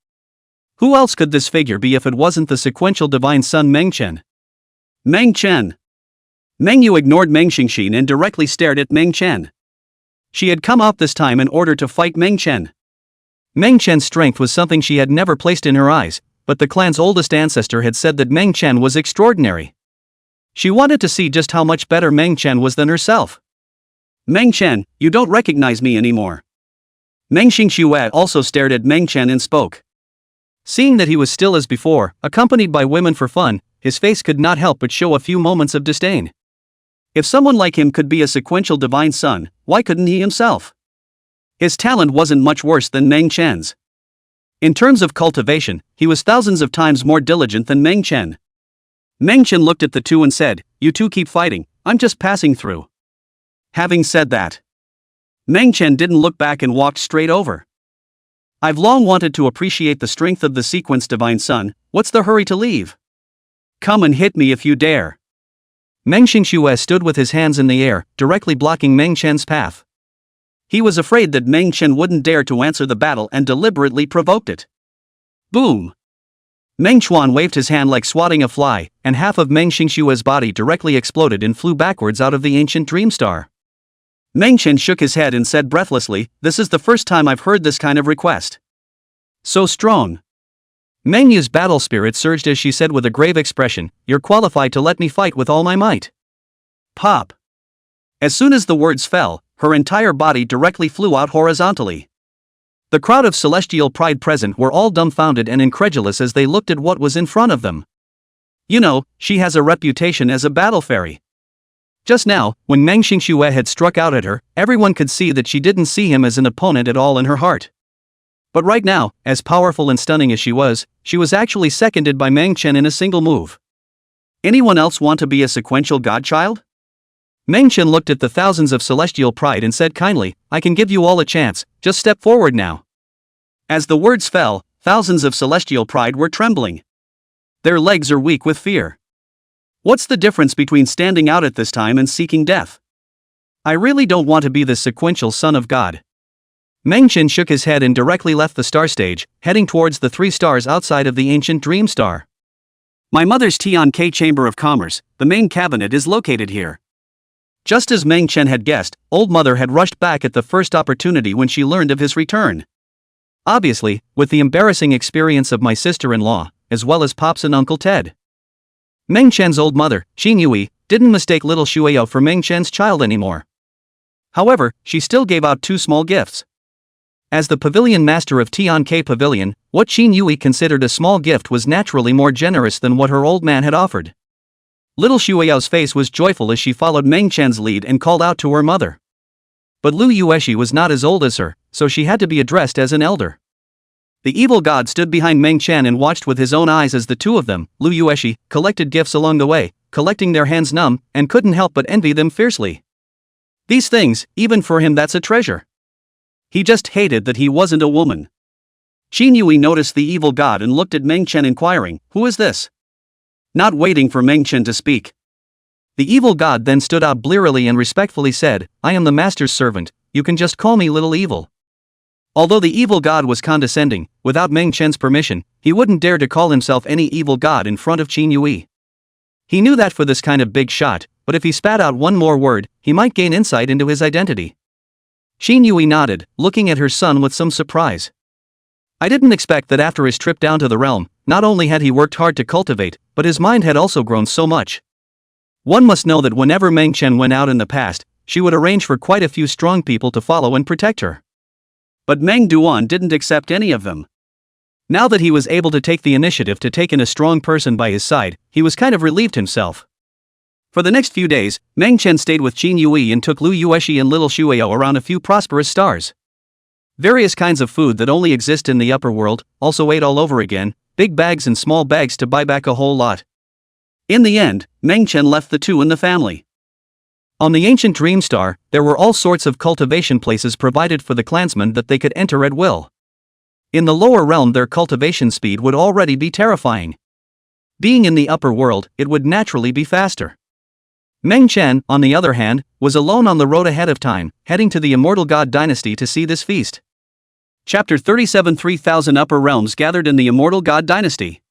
Who else could this figure be if it wasn't the sequential divine son Meng Chen? Meng Chen. Mengyu ignored Meng Xingxin and directly stared at Meng Chen. She had come up this time in order to fight Meng Chen. Meng Chen's strength was something she had never placed in her eyes, but the clan's oldest ancestor had said that Meng Chen was extraordinary. She wanted to see just how much better Meng Chen was than herself. Meng Chen, you don't recognize me anymore. Meng Xingxue also stared at Meng Chen and spoke. Seeing that he was still as before, accompanied by women for fun, his face could not help but show a few moments of disdain. If someone like him could be a sequential divine son, why couldn't he himself? His talent wasn't much worse than Meng Chen's. In terms of cultivation, he was thousands of times more diligent than Meng Chen. Meng Chen looked at the two and said, "You two keep fighting, I'm just passing through." Having said that, Meng Chen didn't look back and walked straight over. I've long wanted to appreciate the strength of the sequence divine son, what's the hurry to leave? Come and hit me if you dare. Meng Xingxue stood with his hands in the air, directly blocking Meng Chen's path. He was afraid that Meng Chen wouldn't dare to answer the battle and deliberately provoked it. Boom! Meng Chuan waved his hand like swatting a fly, and half of Meng Xingxue's body directly exploded and flew backwards out of the ancient dream star. Meng Chen shook his head and said breathlessly, "This is the first time I've heard this kind of request. So strong." Mengyu's battle spirit surged as she said with a grave expression, "You're qualified to let me fight with all my might." Pop! As soon as the words fell, her entire body directly flew out horizontally. The crowd of celestial pride present were all dumbfounded and incredulous as they looked at what was in front of them. You know, she has a reputation as a battle fairy. Just now, when Meng Xingxue had struck out at her, everyone could see that she didn't see him as an opponent at all in her heart. But right now, as powerful and stunning as she was actually seconded by Meng Chen in a single move. Anyone else want to be a sequential godchild? Meng Chen looked at the thousands of celestial pride and said kindly, "I can give you all a chance, just step forward now." As the words fell, thousands of celestial pride were trembling. Their legs are weak with fear. What's the difference between standing out at this time and seeking death? I really don't want to be the sequential son of God. Meng Chen shook his head and directly left the star stage, heading towards the 3 stars outside of the ancient dream star. My mother's Tian-K Chamber of Commerce, the main cabinet is located here. Just as Meng Chen had guessed, Old Mother had rushed back at the first opportunity when she learned of his return. Obviously, with the embarrassing experience of my sister-in-law, as well as Pops and Uncle Ted. Meng Chen's old mother, Xin Yui, didn't mistake little Shueyo for Meng Chen's child anymore. However, she still gave out 2 small gifts. As the pavilion master of Tian-K Pavilion, what Xin Yui considered a small gift was naturally more generous than what her old man had offered. Little Shueyo's face was joyful as she followed Meng Chen's lead and called out to her mother. But Lu Yueshi was not as old as her, so she had to be addressed as an elder. The evil god stood behind Meng Chen and watched with his own eyes as the two of them, Lu Yueshi, collected gifts along the way, collecting their hands numb, and couldn't help but envy them fiercely. These things, even for him, that's a treasure. He just hated that he wasn't a woman. Xin Yui noticed the evil god and looked at Meng Chen inquiring, "Who is this?" Not waiting for Meng Chen to speak. The evil god then stood out blearily and respectfully said, "I am the master's servant, you can just call me Little Evil." Although the evil god was condescending, without Meng Chen's permission, he wouldn't dare to call himself any evil god in front of Qin Yui. He knew that for this kind of big shot, but if he spat out one more word, he might gain insight into his identity. Qin Yui nodded, looking at her son with some surprise. I didn't expect that after his trip down to the realm, not only had he worked hard to cultivate, but his mind had also grown so much. One must know that whenever Meng Chen went out in the past, she would arrange for quite a few strong people to follow and protect her. But Meng Duan didn't accept any of them. Now that he was able to take the initiative to take in a strong person by his side, he was kind of relieved himself. For the next few days, Meng Chen stayed with Qin Yui and took Lu Yueshi and little Shuao around a few prosperous stars. Various kinds of food that only exist in the upper world, also ate all over again, big bags and small bags to buy back a whole lot. In the end, Meng Chen left the two in the family. On the ancient Dream Star, there were all sorts of cultivation places provided for the clansmen that they could enter at will. In the lower realm their cultivation speed would already be terrifying. Being in the upper world, it would naturally be faster. Meng Chen, on the other hand, was alone on the road ahead of time, heading to the Immortal God Dynasty to see this feast. Chapter 37 3,000 Upper Realms gathered in the Immortal God Dynasty.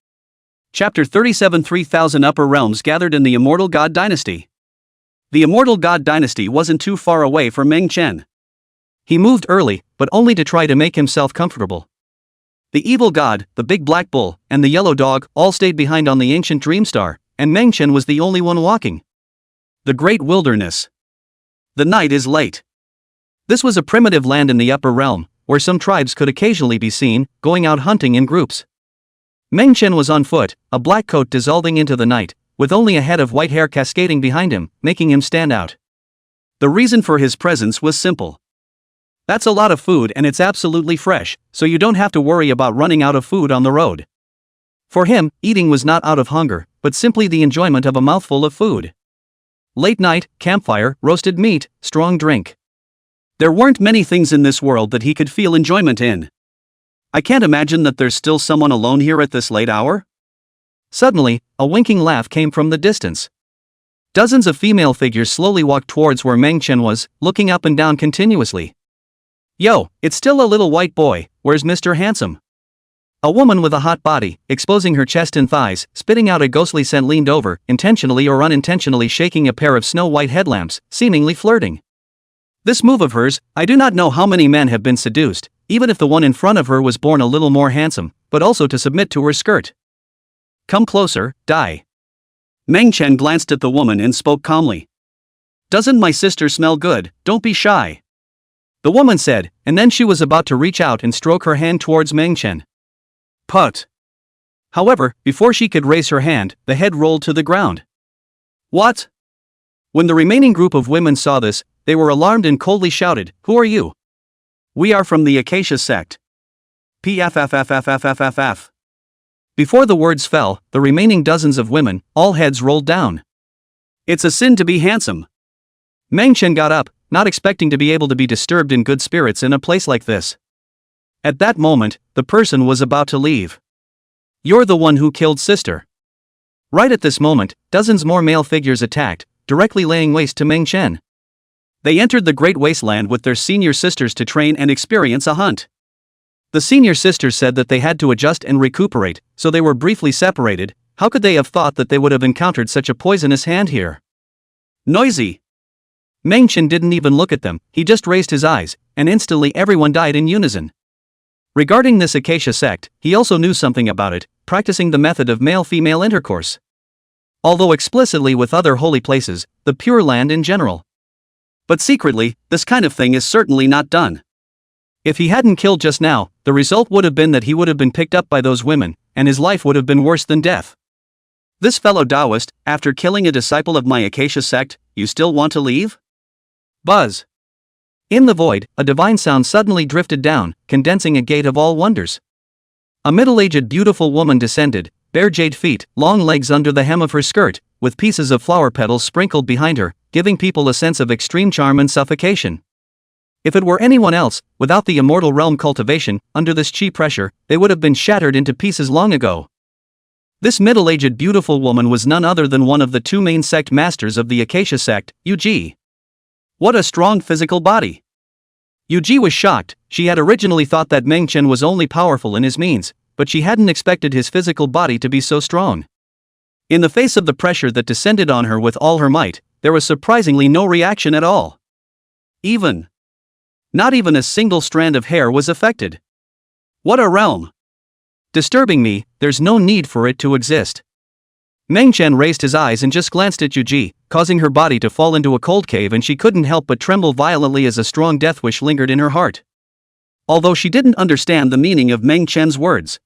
Chapter 37 3,000 Upper Realms gathered in the Immortal God Dynasty. The Immortal God Dynasty wasn't too far away from Meng Chen. He moved early, but only to try to make himself comfortable. The evil god, the big black bull, and the yellow dog all stayed behind on the ancient Dream Star, and Meng Chen was the only one walking. The Great Wilderness. The night is late. This was a primitive land in the upper realm, where some tribes could occasionally be seen, going out hunting in groups. Meng Chen was on foot, a black coat dissolving into the night, with only a head of white hair cascading behind him, making him stand out. The reason for his presence was simple. That's a lot of food and it's absolutely fresh, so you don't have to worry about running out of food on the road. For him, eating was not out of hunger, but simply the enjoyment of a mouthful of food. Late night, campfire, roasted meat, strong drink. There weren't many things in this world that he could feel enjoyment in. I can't imagine that there's still someone alone here at this late hour. Suddenly, a winking laugh came from the distance. Dozens of female figures slowly walked towards where Meng Chen was, looking up and down continuously. Yo, it's still a little white boy, where's Mr. Handsome? A woman with a hot body, exposing her chest and thighs, spitting out a ghostly scent leaned over, intentionally or unintentionally shaking a pair of snow-white headlamps, seemingly flirting. This move of hers, I do not know how many men have been seduced, even if the one in front of her was born a little more handsome, but also to submit to her skirt. Come closer, die. Meng Chen glanced at the woman and spoke calmly. Doesn't my sister smell good? Don't be shy. The woman said, and then she was about to reach out and stroke her hand towards Meng Chen. Put. However, before she could raise her hand, the head rolled to the ground. What? When the remaining group of women saw this, they were alarmed and coldly shouted, Who are you? We are from the Acacia sect. PFFFFFFFF. Before the words fell, the remaining dozens of women, all heads rolled down. It's a sin to be handsome. Meng Chen got up, not expecting to be able to be disturbed in good spirits in a place like this. At that moment, the person was about to leave. You're the one who killed sister. Right at this moment, dozens more male figures attacked, directly laying waste to Meng Chen. They entered the Great Wasteland with their senior sisters to train and experience a hunt. The senior sisters said that they had to adjust and recuperate, so they were briefly separated. How could they have thought that they would have encountered such a poisonous hand here? Noisy. Meng Chen didn't even look at them, he just raised his eyes, and instantly everyone died in unison. Regarding this Acacia sect, he also knew something about it, practicing the method of male-female intercourse. Although explicitly with other holy places, the Pure Land in general. But secretly, this kind of thing is certainly not done. If he hadn't killed just now, the result would have been that he would have been picked up by those women, and his life would have been worse than death. This fellow Taoist, after killing a disciple of my Acacia sect, you still want to leave? Buzz. In the void, a divine sound suddenly drifted down, condensing a gate of all wonders. A middle-aged beautiful woman descended, bare jade feet, long legs under the hem of her skirt, with pieces of flower petals sprinkled behind her, giving people a sense of extreme charm and suffocation. If it were anyone else, without the immortal realm cultivation, under this chi pressure, they would have been shattered into pieces long ago. This middle-aged beautiful woman was none other than one of the two main sect masters of the Acacia sect, Yu. What a strong physical body. Yuji was shocked. She had originally thought that Meng Chen was only powerful in his means, but she hadn't expected his physical body to be so strong. In the face of the pressure that descended on her with all her might, there was surprisingly no reaction at all. Not even a single strand of hair was affected. What a realm! Disturbing me, there's no need for it to exist. Meng Chen raised his eyes and just glanced at Yuji, causing her body to fall into a cold cave, and she couldn't help but tremble violently as a strong death wish lingered in her heart. Although she didn't understand the meaning of Meng Chen's words.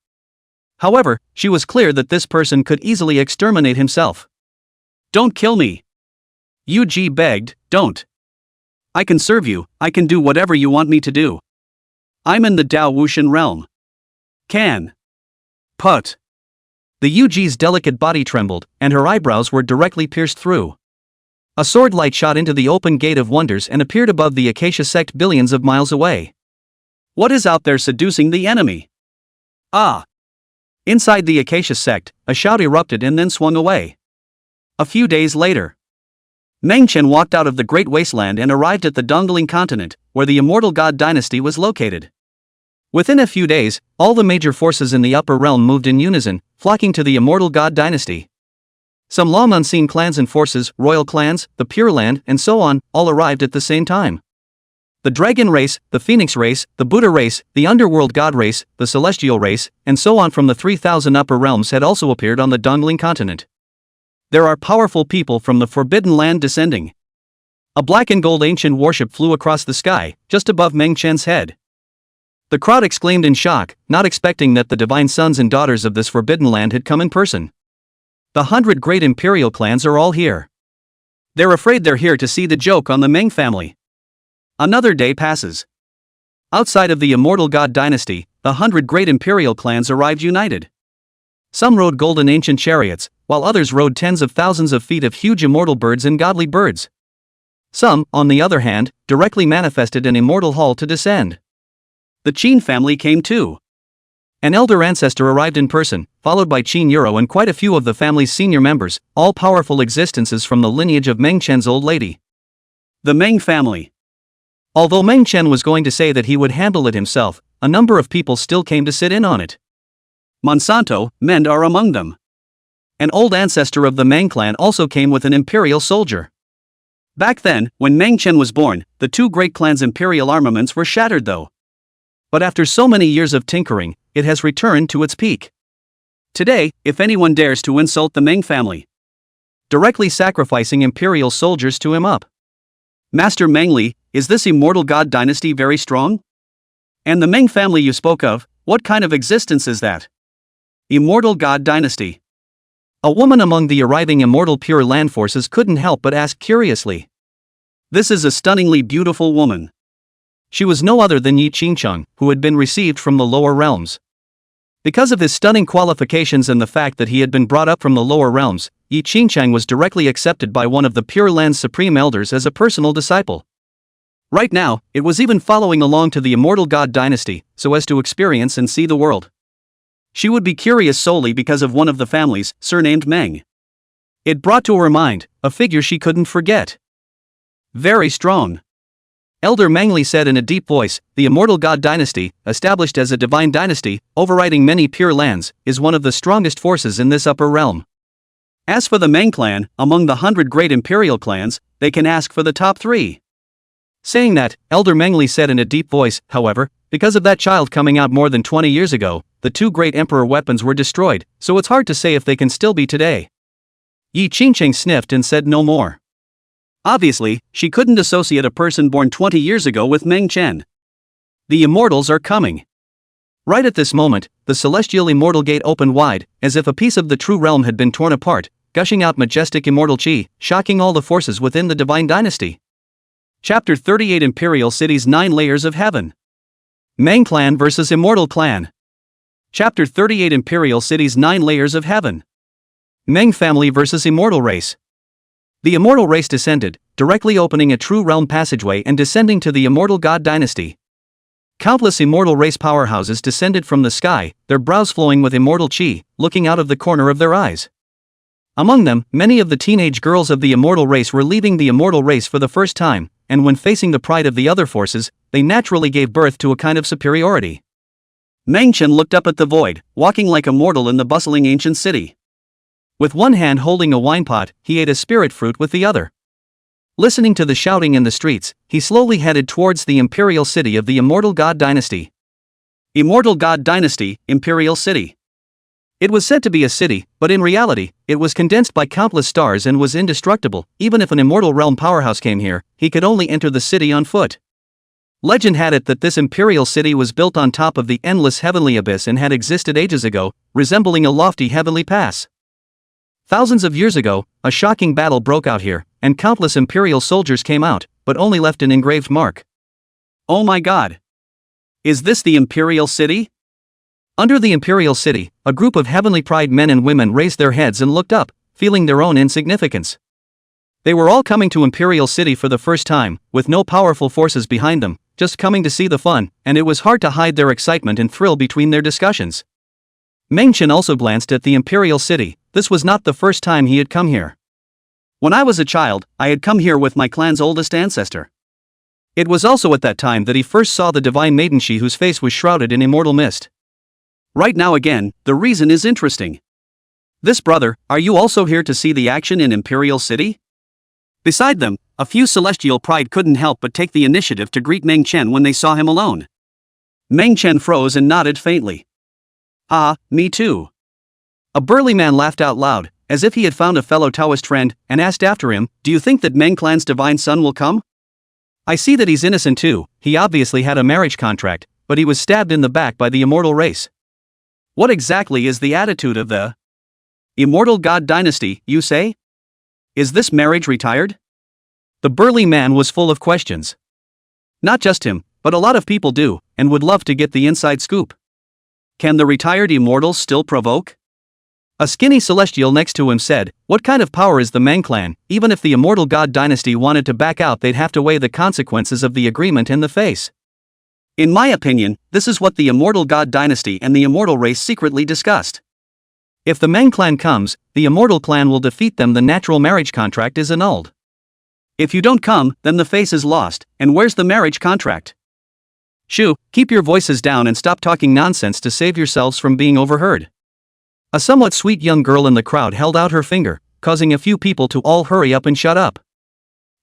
However, she was clear that this person could easily exterminate himself. Don't kill me! Yuji begged, don't. I can serve you, I can do whatever you want me to do. I'm in the Dao Wuxian realm. Put. The Yuji's delicate body trembled, and her eyebrows were directly pierced through. A sword light shot into the open gate of wonders and appeared above the Acacia sect billions of miles away. What is out there seducing the enemy? Ah! Inside the Acacia sect, a shout erupted and then swung away. A few days later, Meng Chen walked out of the Great Wasteland and arrived at the Dongling continent, where the immortal god dynasty was located. Within a few days, all the major forces in the upper realm moved in unison, flocking to the immortal god dynasty. Some long-unseen clans and forces, royal clans, the Pure Land, and so on, all arrived at the same time. The dragon race, the phoenix race, the Buddha race, the underworld god race, the celestial race, and so on from the 3,000 upper realms had also appeared on the Dongling continent. There are powerful people from the Forbidden Land descending. A black and gold ancient warship flew across the sky, just above Meng Chen's head. The crowd exclaimed in shock, not expecting that the divine sons and daughters of this Forbidden Land had come in person. The 100 great imperial clans are all here. They're afraid they're here to see the joke on the Meng family. Another day passes. Outside of the immortal god dynasty, the 100 great imperial clans arrived united. Some rode golden ancient chariots, while others rode tens of thousands of feet of huge immortal birds and godly birds. Some, on the other hand, directly manifested an immortal hall to descend. The Qin family came too. An elder ancestor arrived in person, followed by Qin Yuro and quite a few of the family's senior members, all powerful existences from the lineage of Meng Chen's old lady. The Meng family. Although Meng Chen was going to say that he would handle it himself, a number of people still came to sit in on it. Monsanto, Mend are among them. An old ancestor of the Meng clan also came with an imperial soldier. Back then, when Meng Chen was born, the two great clans' imperial armaments were shattered though. But after so many years of tinkering, it has returned to its peak. Today, if anyone dares to insult the Meng family, directly sacrificing imperial soldiers to him up. Master Mengli, is this immortal god dynasty very strong? And the Meng family you spoke of, what kind of existence is that? Immortal god dynasty. A woman among the arriving immortal Pure Land forces couldn't help but ask curiously. This is a stunningly beautiful woman. She was no other than Yi Qingcheng, who had been received from the lower realms. Because of his stunning qualifications and the fact that he had been brought up from the lower realms, Yi Qingcheng was directly accepted by one of the Pure Land's supreme elders as a personal disciple. Right now, it was even following along to the immortal god dynasty, so as to experience and see the world. She would be curious solely because of one of the families, surnamed Meng. It brought to her mind a figure she couldn't forget. Very strong. Elder Mengli said in a deep voice, the immortal god dynasty, established as a divine dynasty, overriding many pure lands, is one of the strongest forces in this upper realm. As for the Meng clan, among the 100 great imperial clans, they can ask for the top 3. Saying that, Elder Mengli said in a deep voice, however, because of that child coming out more than 20 years ago, the 2 great emperor weapons were destroyed, so it's hard to say if they can still be today. Yi Qingcheng sniffed and said no more. Obviously, she couldn't associate a person born 20 years ago with Meng Chen. The immortals are coming. Right at this moment, the celestial immortal gate opened wide, as if a piece of the true realm had been torn apart, gushing out majestic immortal chi, shocking all the forces within the divine dynasty. Chapter 38 Imperial City's 9 Layers of Heaven. Meng Clan vs. Immortal Clan. Chapter 38 Imperial City's 9 Layers of Heaven. Meng Family vs. Immortal Race. The immortal race descended, directly opening a true realm passageway and descending to the immortal god dynasty. Countless immortal race powerhouses descended from the sky, their brows flowing with immortal chi, looking out of the corner of their eyes. Among them, many of the teenage girls of the immortal race were leaving the immortal race for the first time, and when facing the pride of the other forces, they naturally gave birth to a kind of superiority. Meng Chen looked up at the void, walking like a mortal in the bustling ancient city. With one hand holding a wine pot, he ate a spirit fruit with the other. Listening to the shouting in the streets, he slowly headed towards the imperial city of the immortal god dynasty. Immortal god dynasty, imperial city. It was said to be a city, but in reality, it was condensed by countless stars and was indestructible. Even if an immortal realm powerhouse came here, he could only enter the city on foot. Legend had it that this imperial city was built on top of the endless heavenly abyss and had existed ages ago, resembling a lofty heavenly pass. Thousands of years ago, a shocking battle broke out here, and countless imperial soldiers came out, but only left an engraved mark. Oh my god! Is this the imperial city? Under the imperial city, a group of heavenly pride men and women raised their heads and looked up, feeling their own insignificance. They were all coming to imperial city for the first time, with no powerful forces behind them, just coming to see the fun, and it was hard to hide their excitement and thrill between their discussions. Meng Chen also glanced at the imperial city. This was not the first time he had come here. When I was a child, I had come here with my clan's oldest ancestor. It was also at that time that he first saw the divine maiden, she whose face was shrouded in immortal mist. Right now again, the reason is interesting. This brother, are you also here to see the action in Imperial City? Beside them, a few celestial pride couldn't help but take the initiative to greet Meng Chen when they saw him alone. Meng Chen froze and nodded faintly. Ah, me too. A burly man laughed out loud, as if he had found a fellow Taoist friend, and asked after him, do you think that Meng Clan's divine son will come? I see that he's innocent too. He obviously had a marriage contract, but he was stabbed in the back by the immortal race. What exactly is the attitude of the immortal god dynasty, you say? Is this marriage retired? The burly man was full of questions. Not just him, but a lot of people do, and would love to get the inside scoop. Can the retired immortals still provoke? A skinny celestial next to him said, what kind of power is the Meng clan? Even if the immortal god dynasty wanted to back out, they'd have to weigh the consequences of the agreement in the face. In my opinion, this is what the immortal god dynasty and the immortal race secretly discussed. If the Meng clan comes, the immortal clan will defeat them. The natural marriage contract is annulled. If you don't come, then the face is lost, and where's the marriage contract? Shoo, keep your voices down and stop talking nonsense to save yourselves from being overheard. A somewhat sweet young girl in the crowd held out her finger, causing a few people to all hurry up and shut up.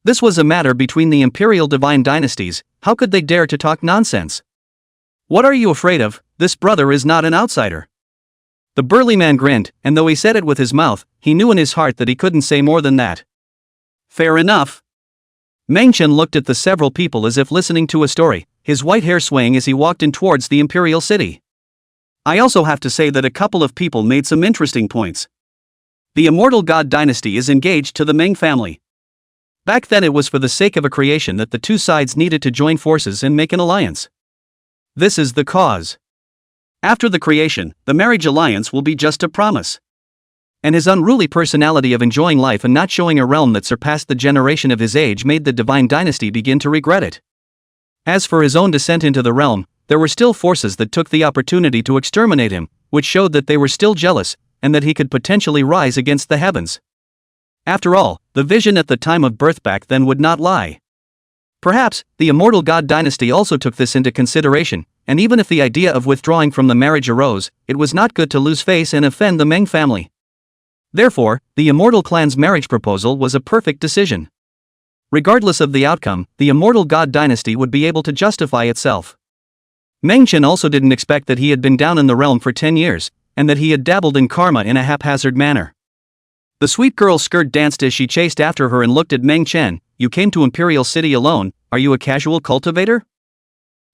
This was a matter between the imperial divine dynasties. How could they dare to talk nonsense? What are you afraid of? This brother is not an outsider. The burly man grinned, and though he said it with his mouth, he knew in his heart that he couldn't say more than that. Fair enough. Meng Chen looked at the several people as if listening to a story, his white hair swaying as he walked in towards the imperial city. I also have to say that a couple of people made some interesting points. The immortal god dynasty is engaged to the Meng family. Back then it was for the sake of a creation that the two sides needed to join forces and make an alliance. This is the cause. After the creation, the marriage alliance will be just a promise. And his unruly personality of enjoying life and not showing a realm that surpassed the generation of his age made the divine dynasty begin to regret it. As for his own descent into the realm, there were still forces that took the opportunity to exterminate him, which showed that they were still jealous, and that he could potentially rise against the heavens. After all, the vision at the time of birth back then would not lie. Perhaps, the immortal god dynasty also took this into consideration, and even if the idea of withdrawing from the marriage arose, it was not good to lose face and offend the Meng family. Therefore, the immortal clan's marriage proposal was a perfect decision. Regardless of the outcome, the immortal god dynasty would be able to justify itself. Meng Chen also didn't expect that he had been down in the realm for 10 years, and that he had dabbled in karma in a haphazard manner. The sweet girl skirt danced as she chased after her and looked at Meng Chen. You came to Imperial City alone, are you a casual cultivator?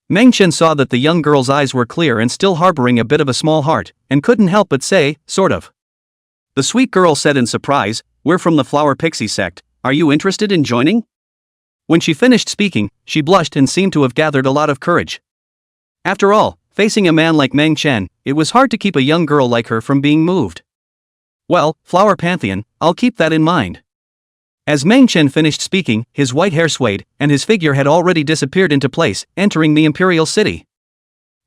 Meng Chen saw that the young girl's eyes were clear and still harboring a bit of a small heart, and couldn't help but say, sort of. The sweet girl said in surprise, we're from the Flower Pixie sect, are you interested in joining? When she finished speaking, she blushed and seemed to have gathered a lot of courage. After all, facing a man like Meng Chen, it was hard to keep a young girl like her from being moved. Well, Flower Pantheon, I'll keep that in mind. As Meng Chen finished speaking, his white hair swayed, and his figure had already disappeared into place, entering the Imperial City.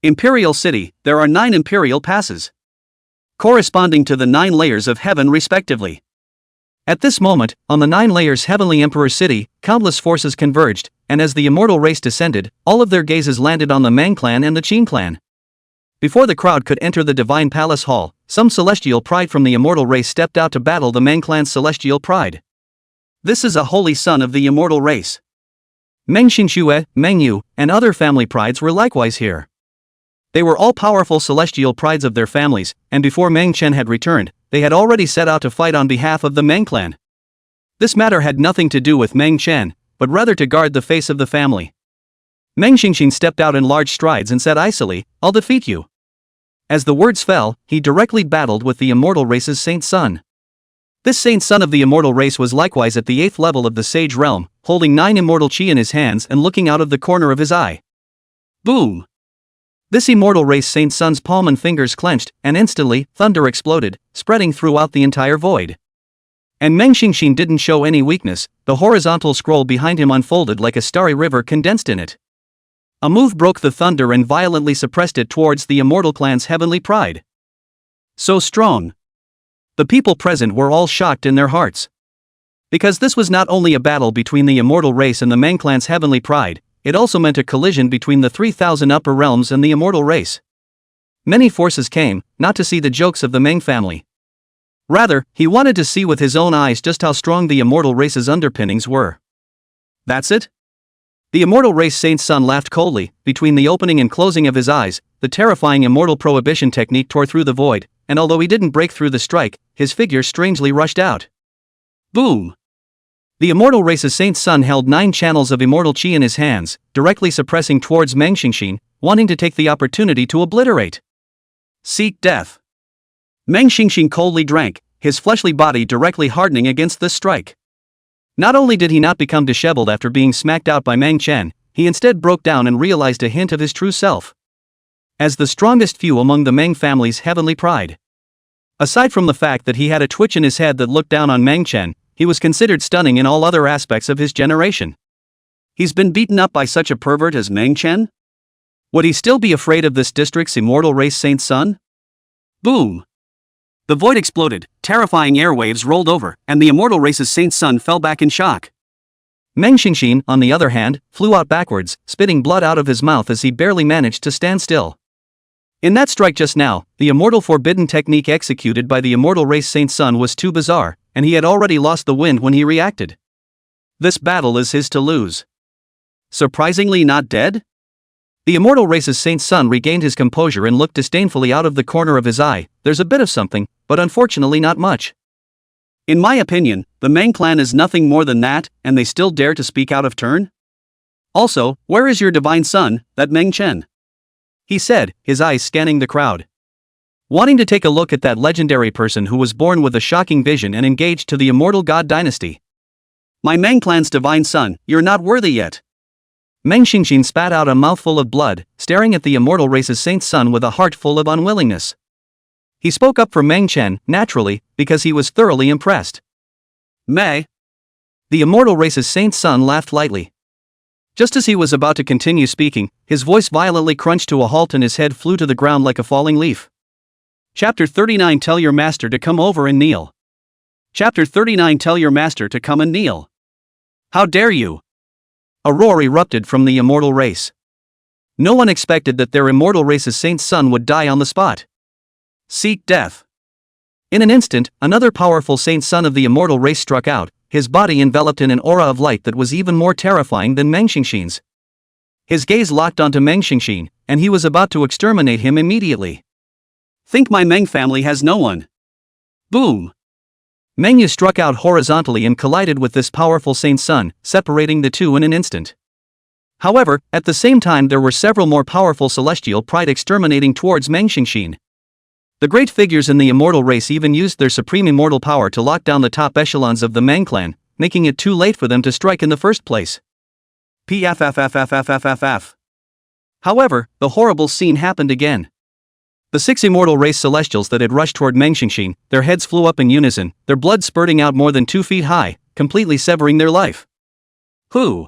Imperial City, there are 9 Imperial passes, corresponding to the 9 layers of heaven respectively. At this moment, on the 9 layers heavenly emperor city, countless forces converged, and as the immortal race descended, all of their gazes landed on the Mang clan and the Qin clan. Before the crowd could enter the divine palace hall, some celestial pride from the immortal race stepped out to battle the Mang clan's celestial pride. This is a holy son of the immortal race. Meng Xingxue, Meng Yu, and other family prides were likewise here. They were all powerful celestial prides of their families, and before Meng Chen had returned, they had already set out to fight on behalf of the Meng clan. This matter had nothing to do with Meng Chen, but rather to guard the face of the family. Meng Xingxin stepped out in large strides and said icily, "I'll defeat you." As the words fell, he directly battled with the immortal race's saint son. This saint son of the immortal race was likewise at the 8th level of the sage realm, holding 9 immortal chi in his hands and looking out of the corner of his eye. Boom! This immortal race saint son's palm and fingers clenched, and instantly, thunder exploded, spreading throughout the entire void. And Meng Xingxin didn't show any weakness, the horizontal scroll behind him unfolded like a starry river condensed in it. A move broke the thunder and violently suppressed it towards the immortal clan's heavenly pride. So strong. The people present were all shocked in their hearts. Because this was not only a battle between the immortal race and the Meng clan's heavenly pride, it also meant a collision between the 3,000 upper realms and the immortal race. Many forces came, not to see the jokes of the Meng family. Rather, he wanted to see with his own eyes just how strong the immortal race's underpinnings were. That's it? The immortal race saint's son laughed coldly. Between the opening and closing of his eyes, the terrifying immortal prohibition technique tore through the void, and although he didn't break through the strike, his figure strangely rushed out. Boom! The immortal race's saint's son held 9 channels of immortal chi in his hands, directly suppressing towards Meng Xingxin, wanting to take the opportunity to obliterate. Seek death. Meng Xingxin coldly drank, his fleshly body directly hardening against this strike. Not only did he not become disheveled after being smacked out by Meng Chen, he instead broke down and realized a hint of his true self. As the strongest few among the Meng family's heavenly pride. Aside from the fact that he had a twitch in his head that looked down on Meng Chen, he was considered stunning in all other aspects of his generation. He's been beaten up by such a pervert as Meng Chen? Would he still be afraid of this district's immortal race saint's son? Boom! The void exploded, terrifying airwaves rolled over, and the immortal race's saint's son fell back in shock. Meng Xingxin, on the other hand, flew out backwards, spitting blood out of his mouth as he barely managed to stand still. In that strike just now, the immortal forbidden technique executed by the immortal race saint's son was too bizarre, and he had already lost the wind when he reacted. This battle is his to lose. Surprisingly not dead? The immortal race's saint's son regained his composure and looked disdainfully out of the corner of his eye. There's a bit of something, but unfortunately not much. In my opinion, the Meng clan is nothing more than that, and they still dare to speak out of turn? Also, where is your divine son, that Meng Chen? He said, his eyes scanning the crowd. Wanting to take a look at that legendary person who was born with a shocking vision and engaged to the immortal god dynasty. My Meng clan's divine son, you're not worthy yet. Meng Xingxin spat out a mouthful of blood, staring at the immortal race's saint's son with a heart full of unwillingness. He spoke up for Meng Chen, naturally, because he was thoroughly impressed. Mei. The immortal race's saint's son laughed lightly. Just as he was about to continue speaking, his voice violently crunched to a halt and his head flew to the ground like a falling leaf. Chapter 39 Tell your master to come over and kneel. Chapter 39 Tell your master to come and kneel. How dare you? A roar erupted from the immortal race. No one expected that their immortal race's saint's son would die on the spot. Seek death. In an instant, another powerful saint son of the immortal race struck out, his body enveloped in an aura of light that was even more terrifying than Meng Xingxin's. His gaze locked onto Meng Xingxin, and he was about to exterminate him immediately. Think my Meng family has no one. Boom! Meng Yu struck out horizontally and collided with this powerful saint's son, separating the two in an instant. However, at the same time there were several more powerful celestial pride exterminating towards Meng Xingxin. The great figures in the immortal race even used their supreme immortal power to lock down the top echelons of the Meng clan, making it too late for them to strike in the first place. PFFFFFFFF. However, the horrible scene happened again. The 6 immortal race celestials that had rushed toward Meng Xingxin, their heads flew up in unison, their blood spurting out more than 2 feet high, completely severing their life. Who?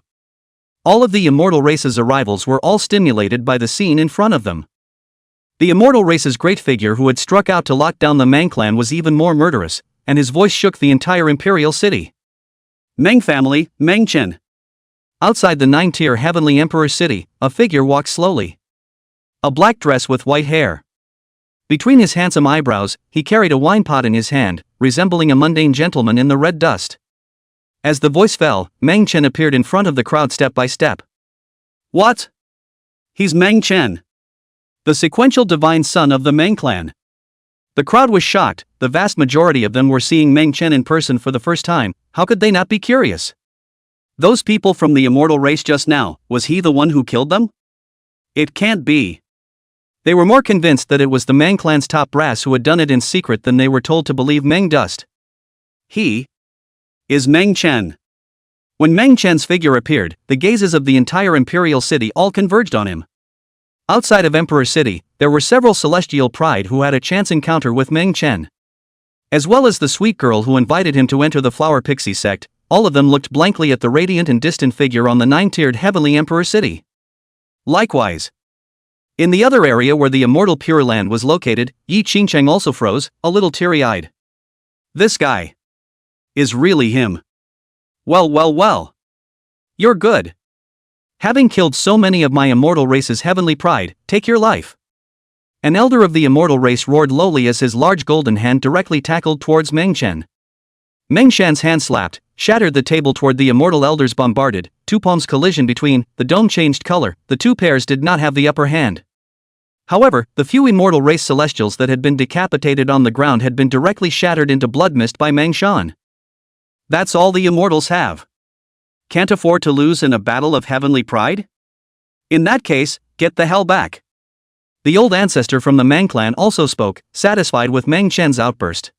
All of the immortal race's arrivals were all stimulated by the scene in front of them. The immortal race's great figure who had struck out to lock down the Mang clan was even more murderous. and his voice shook the entire imperial city. Meng family, Meng Chen. Outside the 9-tier heavenly emperor city, a figure walks slowly. A black dress with white hair. Between his handsome eyebrows, he carried a wine pot in his hand, resembling a mundane gentleman in the red dust. As the voice fell, Meng Chen appeared in front of the crowd step by step. What? He's Meng Chen, the sequential divine son of the Meng clan. The crowd was shocked. The vast majority of them were seeing Meng Chen in person for the first time. How could they not be curious? Those people from the immortal race just now, was he the one who killed them? It can't be. They were more convinced that it was the Meng clan's top brass who had done it in secret than they were told to believe Meng dust. He is Meng Chen. When Meng Chen's figure appeared, the gazes of the entire imperial city all converged on him. Outside of Emperor City, there were several celestial pride who had a chance encounter with Meng Chen. As well as the sweet girl who invited him to enter the flower pixie sect, all of them looked blankly at the radiant and distant figure on the 9-tiered heavenly Emperor City. Likewise, in the other area where the immortal Pure Land was located, Yi Qingcheng also froze, a little teary-eyed. This guy is really him. Well. You're good. Having killed so many of my immortal race's heavenly pride, take your life. An elder of the immortal race roared lowly as his large golden hand directly tackled towards Meng Chen. Meng Chan's hand slapped, shattered the table toward the immortal elders bombarded, two palms collision between, the dome changed color, the two pairs did not have the upper hand. However, the few immortal race celestials that had been decapitated on the ground had been directly shattered into blood mist by Meng Shan. That's all the immortals have. Can't afford to lose in a battle of heavenly pride? In that case, get the hell back. The old ancestor from the Meng clan also spoke, satisfied with Meng Chen's outburst.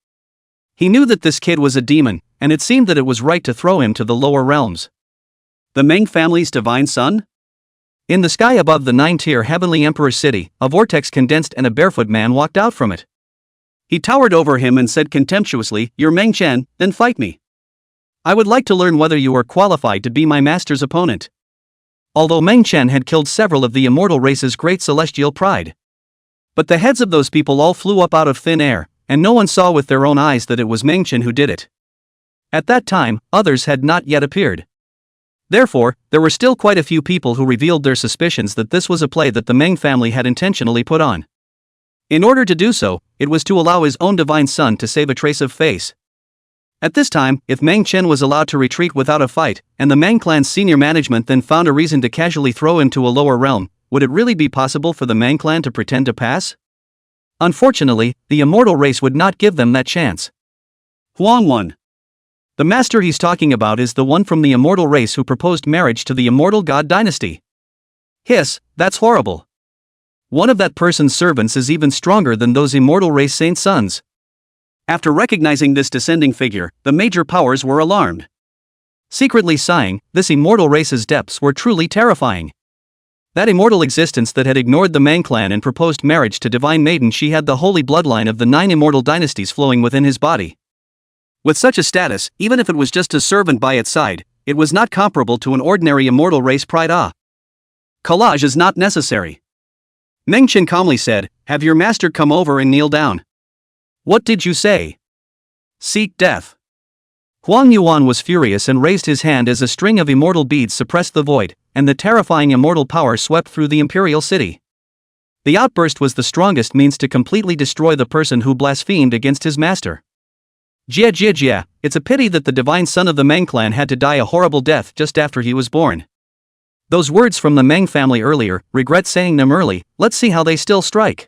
He knew that this kid was a demon, and it seemed that it was right to throw him to the lower realms. The Meng family's divine son? In the sky above the 9-tier heavenly emperor city, a vortex condensed and a barefoot man walked out from it. He towered over him and said contemptuously, "You're Meng Chen, then fight me. I would like to learn whether you are qualified to be my master's opponent." Although Meng Chen had killed several of the immortal race's great celestial pride. But the heads of those people all flew up out of thin air, and no one saw with their own eyes that it was Meng Chen who did it. At that time, others had not yet appeared. Therefore, there were still quite a few people who revealed their suspicions that this was a play that the Meng family had intentionally put on. In order to do so, it was to allow his own divine son to save a trace of face. At this time, if Meng Chen was allowed to retreat without a fight, and the Meng clan's senior management then found a reason to casually throw him to a lower realm, would it really be possible for the Meng clan to pretend to pass? Unfortunately, the immortal race would not give them that chance. Huang won. The master he's talking about is the one from the immortal race who proposed marriage to the immortal god dynasty. Hiss, that's horrible. One of that person's servants is even stronger than those immortal race saint sons. After recognizing this descending figure, the major powers were alarmed. Secretly sighing, this immortal race's depths were truly terrifying. That immortal existence that had ignored the Meng clan and proposed marriage to divine maiden, she had the holy bloodline of the 9 immortal dynasties flowing within his body. With such a status, even if it was just a servant by its side, it was not comparable to an ordinary immortal race pride. Collage is not necessary. Meng Chen calmly said, "Have your master come over and kneel down." "What did you say?" "Seek death." Huang Yuan was furious and raised his hand as a string of immortal beads suppressed the void, and the terrifying immortal power swept through the imperial city. The outburst was the strongest means to completely destroy the person who blasphemed against his master. Jia, it's a pity that the divine son of the Meng clan had to die a horrible death just after he was born. Those words from the Meng family earlier, regret saying them early, let's see how they still strike.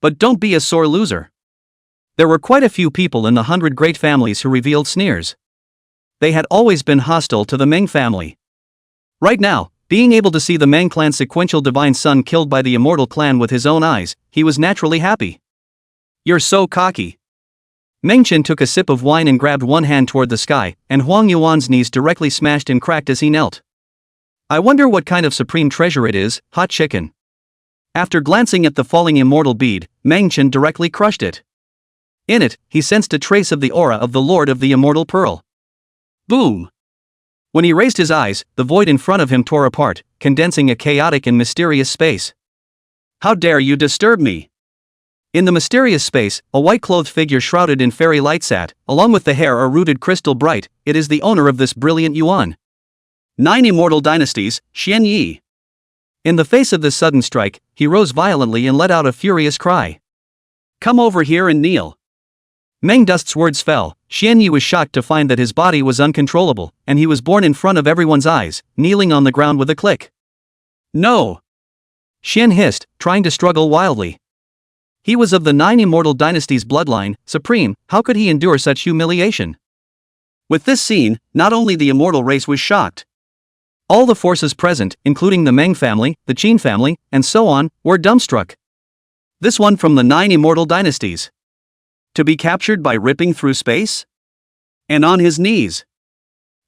But don't be a sore loser. There were quite a few people in the 100 great families who revealed sneers. They had always been hostile to the Meng family. Right now, being able to see the Meng clan's sequential divine son killed by the immortal clan with his own eyes, he was naturally happy. "You're so cocky." Meng Chen took a sip of wine and grabbed one hand toward the sky, and Huang Yuan's knees directly smashed and cracked as he knelt. "I wonder what kind of supreme treasure it is, hot chicken." After glancing at the falling immortal bead, Meng Chen directly crushed it. In it, he sensed a trace of the aura of the Lord of the Immortal Pearl. Boom! When he raised his eyes, the void in front of him tore apart, condensing a chaotic and mysterious space. "How dare you disturb me?" In the mysterious space, a white-clothed figure shrouded in fairy light sat, along with the hair are rooted crystal bright. It is the owner of this brilliant yuan. 9 immortal dynasties, Xian Yi. In the face of this sudden strike, he rose violently and let out a furious cry. Come over here and kneel. Meng Dust's words fell. Xian Yi was shocked to find that his body was uncontrollable, and he was born in front of everyone's eyes, kneeling on the ground with a click. No! Xian hissed, trying to struggle wildly. He was of the 9 immortal dynasties bloodline, supreme. How could he endure such humiliation? With this scene, not only the immortal race was shocked. All the forces present, including the Meng family, the Qin family, and so on, were dumbstruck. This one from the 9 immortal dynasties. To be captured by ripping through space? And on his knees.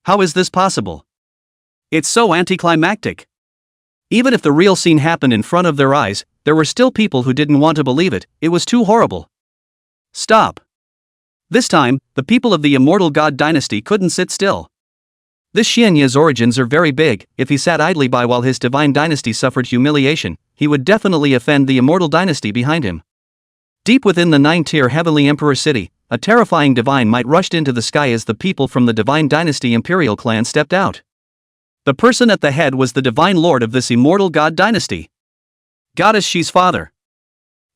How is this possible? It's so anticlimactic. Even if the real scene happened in front of their eyes, there were still people who didn't want to believe it. It was too horrible. Stop. This time, the people of the immortal god dynasty couldn't sit still. This Xian Yi's origins are very big. If he sat idly by while his divine dynasty suffered humiliation, he would definitely offend the immortal dynasty behind him. Deep within the 9-tier heavenly emperor city, a terrifying divine might rushed into the sky as the people from the divine dynasty imperial clan stepped out. The person at the head was the divine lord of this immortal god dynasty. Goddess Shi's father.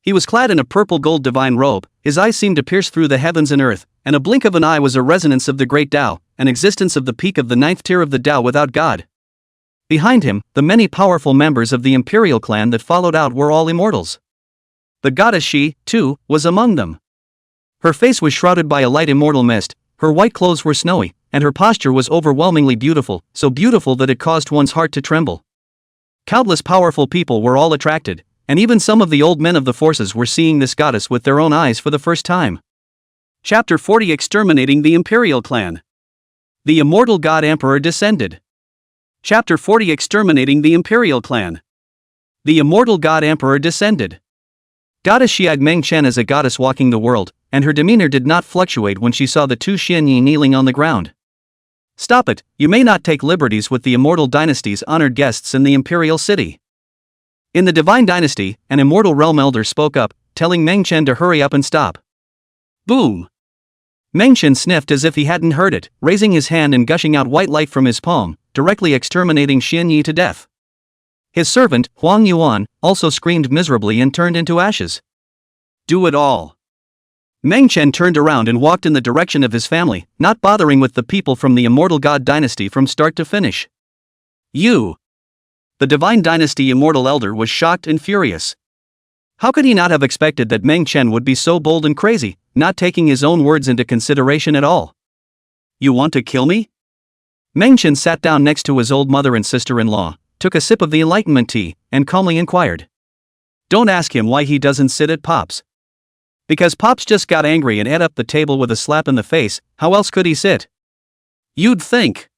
He was clad in a purple gold divine robe, his eyes seemed to pierce through the heavens and earth, and a blink of an eye was a resonance of the great Tao, an existence of the peak of the 9th tier of the Tao without God. Behind him, the many powerful members of the imperial clan that followed out were all immortals. The goddess Shi, too, was among them. Her face was shrouded by a light immortal mist, her white clothes were snowy, and her posture was overwhelmingly beautiful, so beautiful that it caused one's heart to tremble. Countless powerful people were all attracted, and even some of the old men of the forces were seeing this goddess with their own eyes for the first time. Chapter 40 Exterminating the Imperial Clan. The immortal god emperor descended. Chapter 40 Exterminating the Imperial Clan. The immortal god emperor descended. Goddess Xiag Meng Chen is a goddess walking the world, and her demeanor did not fluctuate when she saw the 2 Xian Yi kneeling on the ground. Stop it, you may not take liberties with the immortal dynasty's honored guests in the imperial city. In the divine dynasty, an immortal realm elder spoke up, telling Meng Chen to hurry up and stop. Boom! Meng Chen sniffed as if he hadn't heard it, raising his hand and gushing out white light from his palm, directly exterminating Xian Yi to death. His servant, Huang Yuan, also screamed miserably and turned into ashes. Do it all. Meng Chen turned around and walked in the direction of his family, not bothering with the people from the immortal god dynasty from start to finish. You! The divine dynasty immortal elder was shocked and furious. How could he not have expected that Meng Chen would be so bold and crazy, not taking his own words into consideration at all? You want to kill me? Meng Chen sat down next to his old mother and sister-in-law, took a sip of the enlightenment tea, and calmly inquired. Don't ask him why he doesn't sit at Pops. Because Pops just got angry and ate up the table with a slap in the face. How else could he sit? You'd think.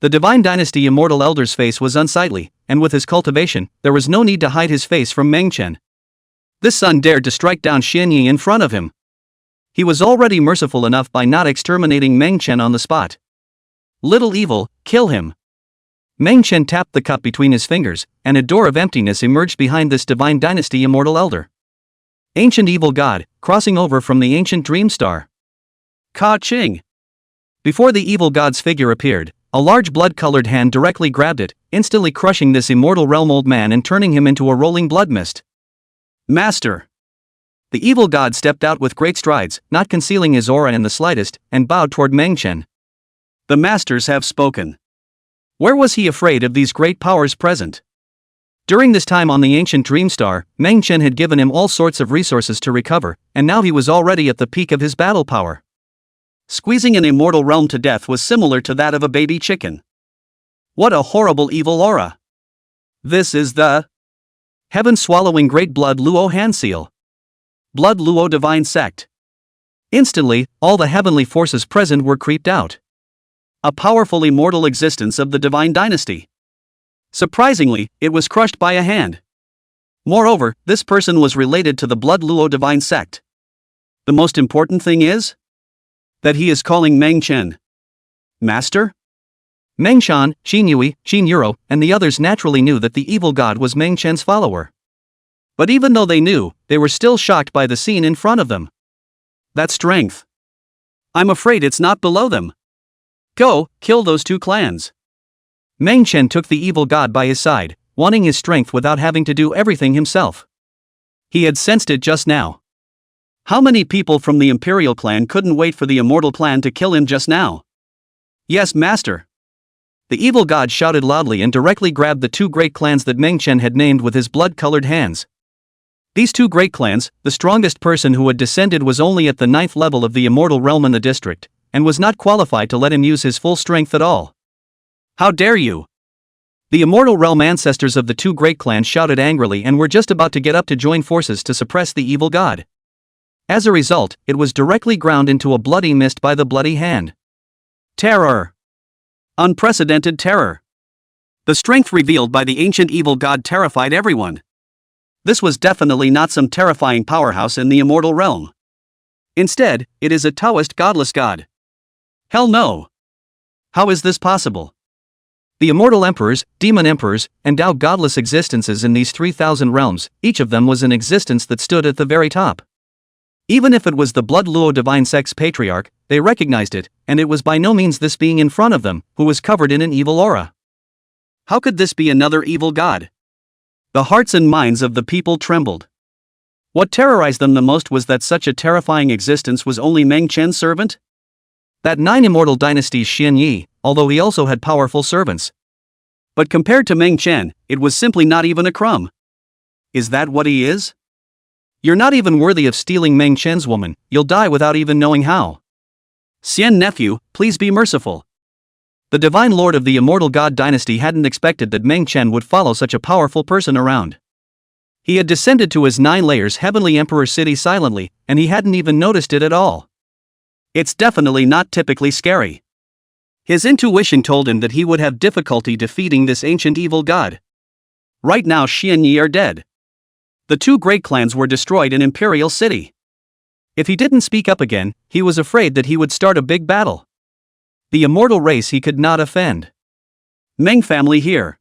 The divine dynasty immortal elder's face was unsightly, and with his cultivation, there was no need to hide his face from Meng Chen. This son dared to strike down Xian Yi in front of him. He was already merciful enough by not exterminating Meng Chen on the spot. Little evil, kill him. Meng Chen tapped the cup between his fingers, and a door of emptiness emerged behind this divine dynasty immortal elder. Ancient evil god, crossing over from the ancient dream star. Ka-ching! Before the evil god's figure appeared, a large blood-colored hand directly grabbed it, instantly crushing this immortal realm old man and turning him into a rolling blood mist. Master! The evil god stepped out with great strides, not concealing his aura in the slightest, and bowed toward Meng Chen. The masters have spoken. Where was he afraid of these great powers present? During this time on the ancient dream star, Meng Chen had given him all sorts of resources to recover, and now he was already at the peak of his battle power. Squeezing an immortal realm to death was similar to that of a baby chicken. What a horrible evil aura! This is the heaven-swallowing great blood Luo hand seal. Blood Luo divine sect. Instantly, all the heavenly forces present were creeped out. A powerful immortal existence of the divine dynasty. Surprisingly, it was crushed by a hand. Moreover, this person was related to the blood Luo divine sect. The most important thing is that he is calling Meng Chen Master? Meng Shan, Xin Yui, Xin Yuro, and the others naturally knew that the evil god was Meng Chen's follower. But even though they knew, they were still shocked by the scene in front of them. That strength. I'm afraid it's not below them. Go, kill those two clans. Meng Chen took the evil god by his side, wanting his strength without having to do everything himself. He had sensed it just now. How many people from the Imperial clan couldn't wait for the immortal clan to kill him just now? Yes, master. The evil god shouted loudly and directly grabbed the two great clans that Meng Chen had named with his blood-colored hands. These two great clans, the strongest person who had descended was only at the 9th level of the immortal realm in the district, and was not qualified to let him use his full strength at all. How dare you! The immortal realm ancestors of the two great clans shouted angrily and were just about to get up to join forces to suppress the evil god. As a result, it was directly ground into a bloody mist by the bloody hand. Terror! Unprecedented terror! The strength revealed by the ancient evil god terrified everyone. This was definitely not some terrifying powerhouse in the immortal realm. Instead, it is a Taoist godless god. Hell no! How is this possible? The immortal emperors, demon emperors, and Tao godless existences in these 3,000 realms, each of them was an existence that stood at the very top. Even if it was the Blood Luo divine sex patriarch, they recognized it, and it was by no means this being in front of them, who was covered in an evil aura. How could this be another evil god? The hearts and minds of the people trembled. What terrorized them the most was that such a terrifying existence was only Meng Chen's servant? That 9 immortal dynasty's Xian Yi, although he also had powerful servants. But compared to Meng Chen, it was simply not even a crumb. Is that what he is? You're not even worthy of stealing Meng Chen's woman, you'll die without even knowing how. Xian nephew, please be merciful. The divine lord of the immortal god dynasty hadn't expected that Meng Chen would follow such a powerful person around. He had descended to his 9 layers heavenly emperor city silently, and he hadn't even noticed it at all. It's definitely not typically scary. His intuition told him that he would have difficulty defeating this ancient evil god. Right now Xian Yi are dead. The two great clans were destroyed in Imperial City. If he didn't speak up again, he was afraid that he would start a big battle. The immortal race he could not offend. Meng family here.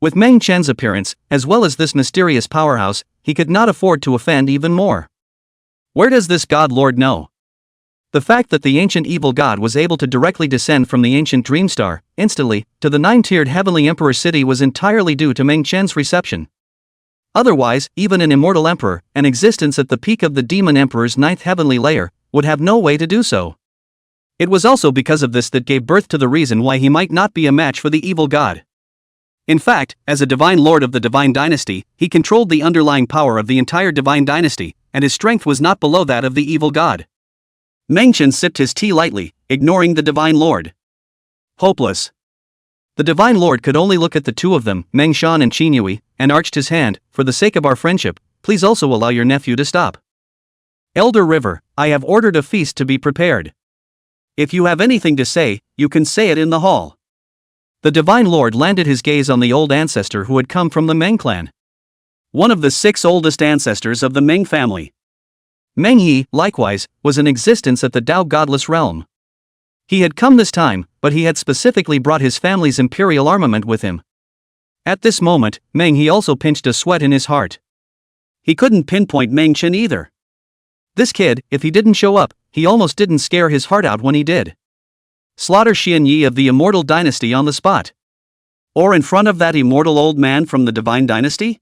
With Meng Chen's appearance, as well as this mysterious powerhouse, he could not afford to offend even more. Where does this god lord know? The fact that the ancient evil god was able to directly descend from the ancient dream star, instantly, to the 9-tiered heavenly emperor city was entirely due to Meng Chen's reception. Otherwise, even an immortal emperor, an existence at the peak of the demon emperor's 9th heavenly layer, would have no way to do so. It was also because of this that gave birth to the reason why he might not be a match for the evil god. In fact, as a divine lord of the divine dynasty, he controlled the underlying power of the entire divine dynasty, and his strength was not below that of the evil god. Meng Chen sipped his tea lightly, ignoring the divine lord. Hopeless. The divine lord could only look at the two of them, Meng Shan and Qin Yui, and arched his hand. For the sake of our friendship, please also allow your nephew to stop. Elder River, I have ordered a feast to be prepared. If you have anything to say, you can say it in the hall. The divine lord landed his gaze on the old ancestor who had come from the Meng clan. One of the 6 oldest ancestors of the Meng family. Meng Yi, likewise, was an existence at the Tao godless realm. He had come this time, but he had specifically brought his family's imperial armament with him. At this moment, Meng He also pinched a sweat in his heart. He couldn't pinpoint Meng Chen either. This kid, if he didn't show up, he almost didn't scare his heart out when he did. Slaughter Xian Yi of the immortal dynasty on the spot. Or in front of that immortal old man from the divine dynasty?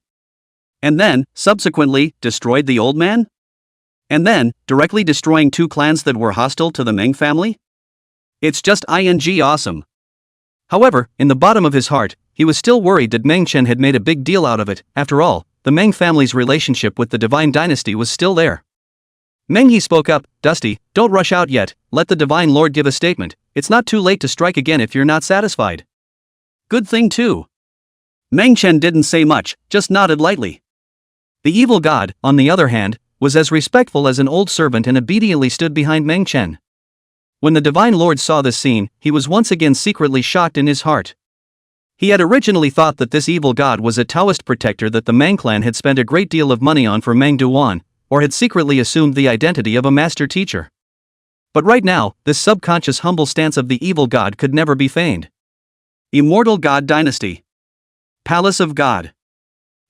And then, subsequently, destroyed the old man? And then, directly destroying 2 clans that were hostile to the Meng family? It's just awesome. However, in the bottom of his heart, he was still worried that Meng Chen had made a big deal out of it. After all, the Meng family's relationship with the divine dynasty was still there. Meng He spoke up, Dusty, don't rush out yet, let the divine lord give a statement. It's not too late to strike again if you're not satisfied. Good thing too. Meng Chen didn't say much, just nodded lightly. The evil god, on the other hand, was as respectful as an old servant and obediently stood behind Meng Chen. When the divine lord saw this scene, he was once again secretly shocked in his heart. He had originally thought that this evil god was a Taoist protector that the Meng clan had spent a great deal of money on for Meng Duan, or had secretly assumed the identity of a master teacher. But right now, this subconscious humble stance of the evil god could never be feigned. Immortal God Dynasty. Palace of God.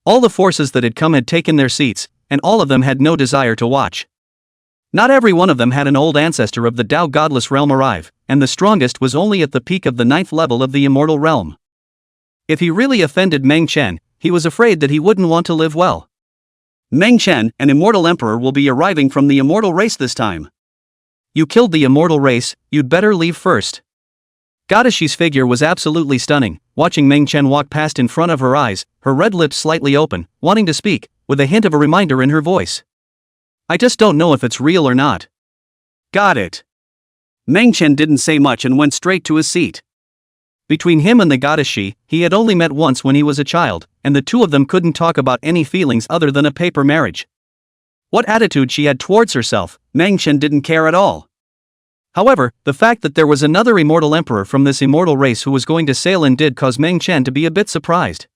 All the forces that had come had taken their seats, and all of them had no desire to watch. Not every one of them had an old ancestor of the Tao godless realm arrive, and the strongest was only at the peak of the 9th level of the immortal realm. If he really offended Meng Chen, he was afraid that he wouldn't want to live well. Meng Chen, an immortal emperor, will be arriving from the immortal race this time. You killed the immortal race, you'd better leave first. Goddess's figure was absolutely stunning, watching Meng Chen walk past in front of her eyes, her red lips slightly open, wanting to speak, with a hint of a reminder in her voice. I just don't know if it's real or not. Got it. Meng Chen didn't say much and went straight to his seat. Between him and the goddess he had only met once when he was a child, and the two of them couldn't talk about any feelings other than a paper marriage. What attitude she had towards herself, Meng Chen didn't care at all. However, the fact that there was another immortal emperor from this immortal race who was going to sail in did cause Meng Chen to be a bit surprised.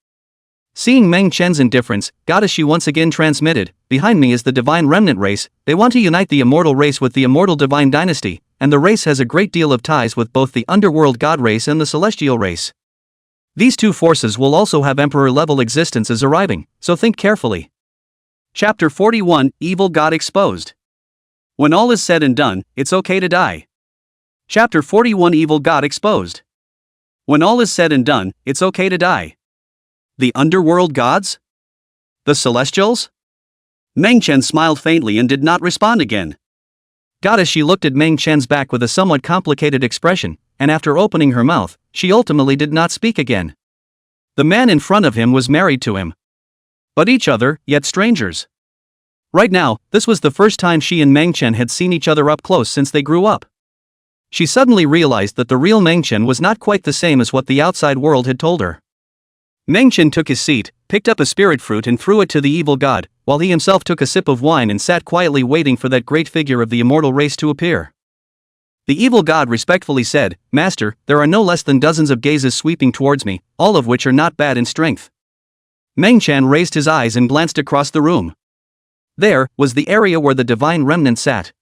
Seeing Meng Chen's indifference, goddess once again transmitted, "Behind me is the divine remnant race. They want to unite the immortal race with the immortal divine dynasty, and the race has a great deal of ties with both the underworld god race and the celestial race. These two forces will also have emperor-level existences arriving, so think carefully." Chapter 41, Evil God Exposed. When all is said and done, it's okay to die. Chapter 41, Evil God Exposed. When all is said and done, it's okay to die. The underworld gods? The celestials? Meng Chen smiled faintly and did not respond again. Goddess she looked at Meng Chen's back with a somewhat complicated expression, and after opening her mouth, she ultimately did not speak again. The man in front of him was married to him. But each other, yet strangers. Right now, this was the first time she and Meng Chen had seen each other up close since they grew up. She suddenly realized that the real Meng Chen was not quite the same as what the outside world had told her. Meng Chen took his seat, picked up a spirit fruit and threw it to the evil god, while he himself took a sip of wine and sat quietly waiting for that great figure of the immortal race to appear. The evil god respectfully said, "Master, there are no less than dozens of gazes sweeping towards me, all of which are not bad in strength." Meng Chen raised his eyes and glanced across the room. There was the area where the divine remnant sat.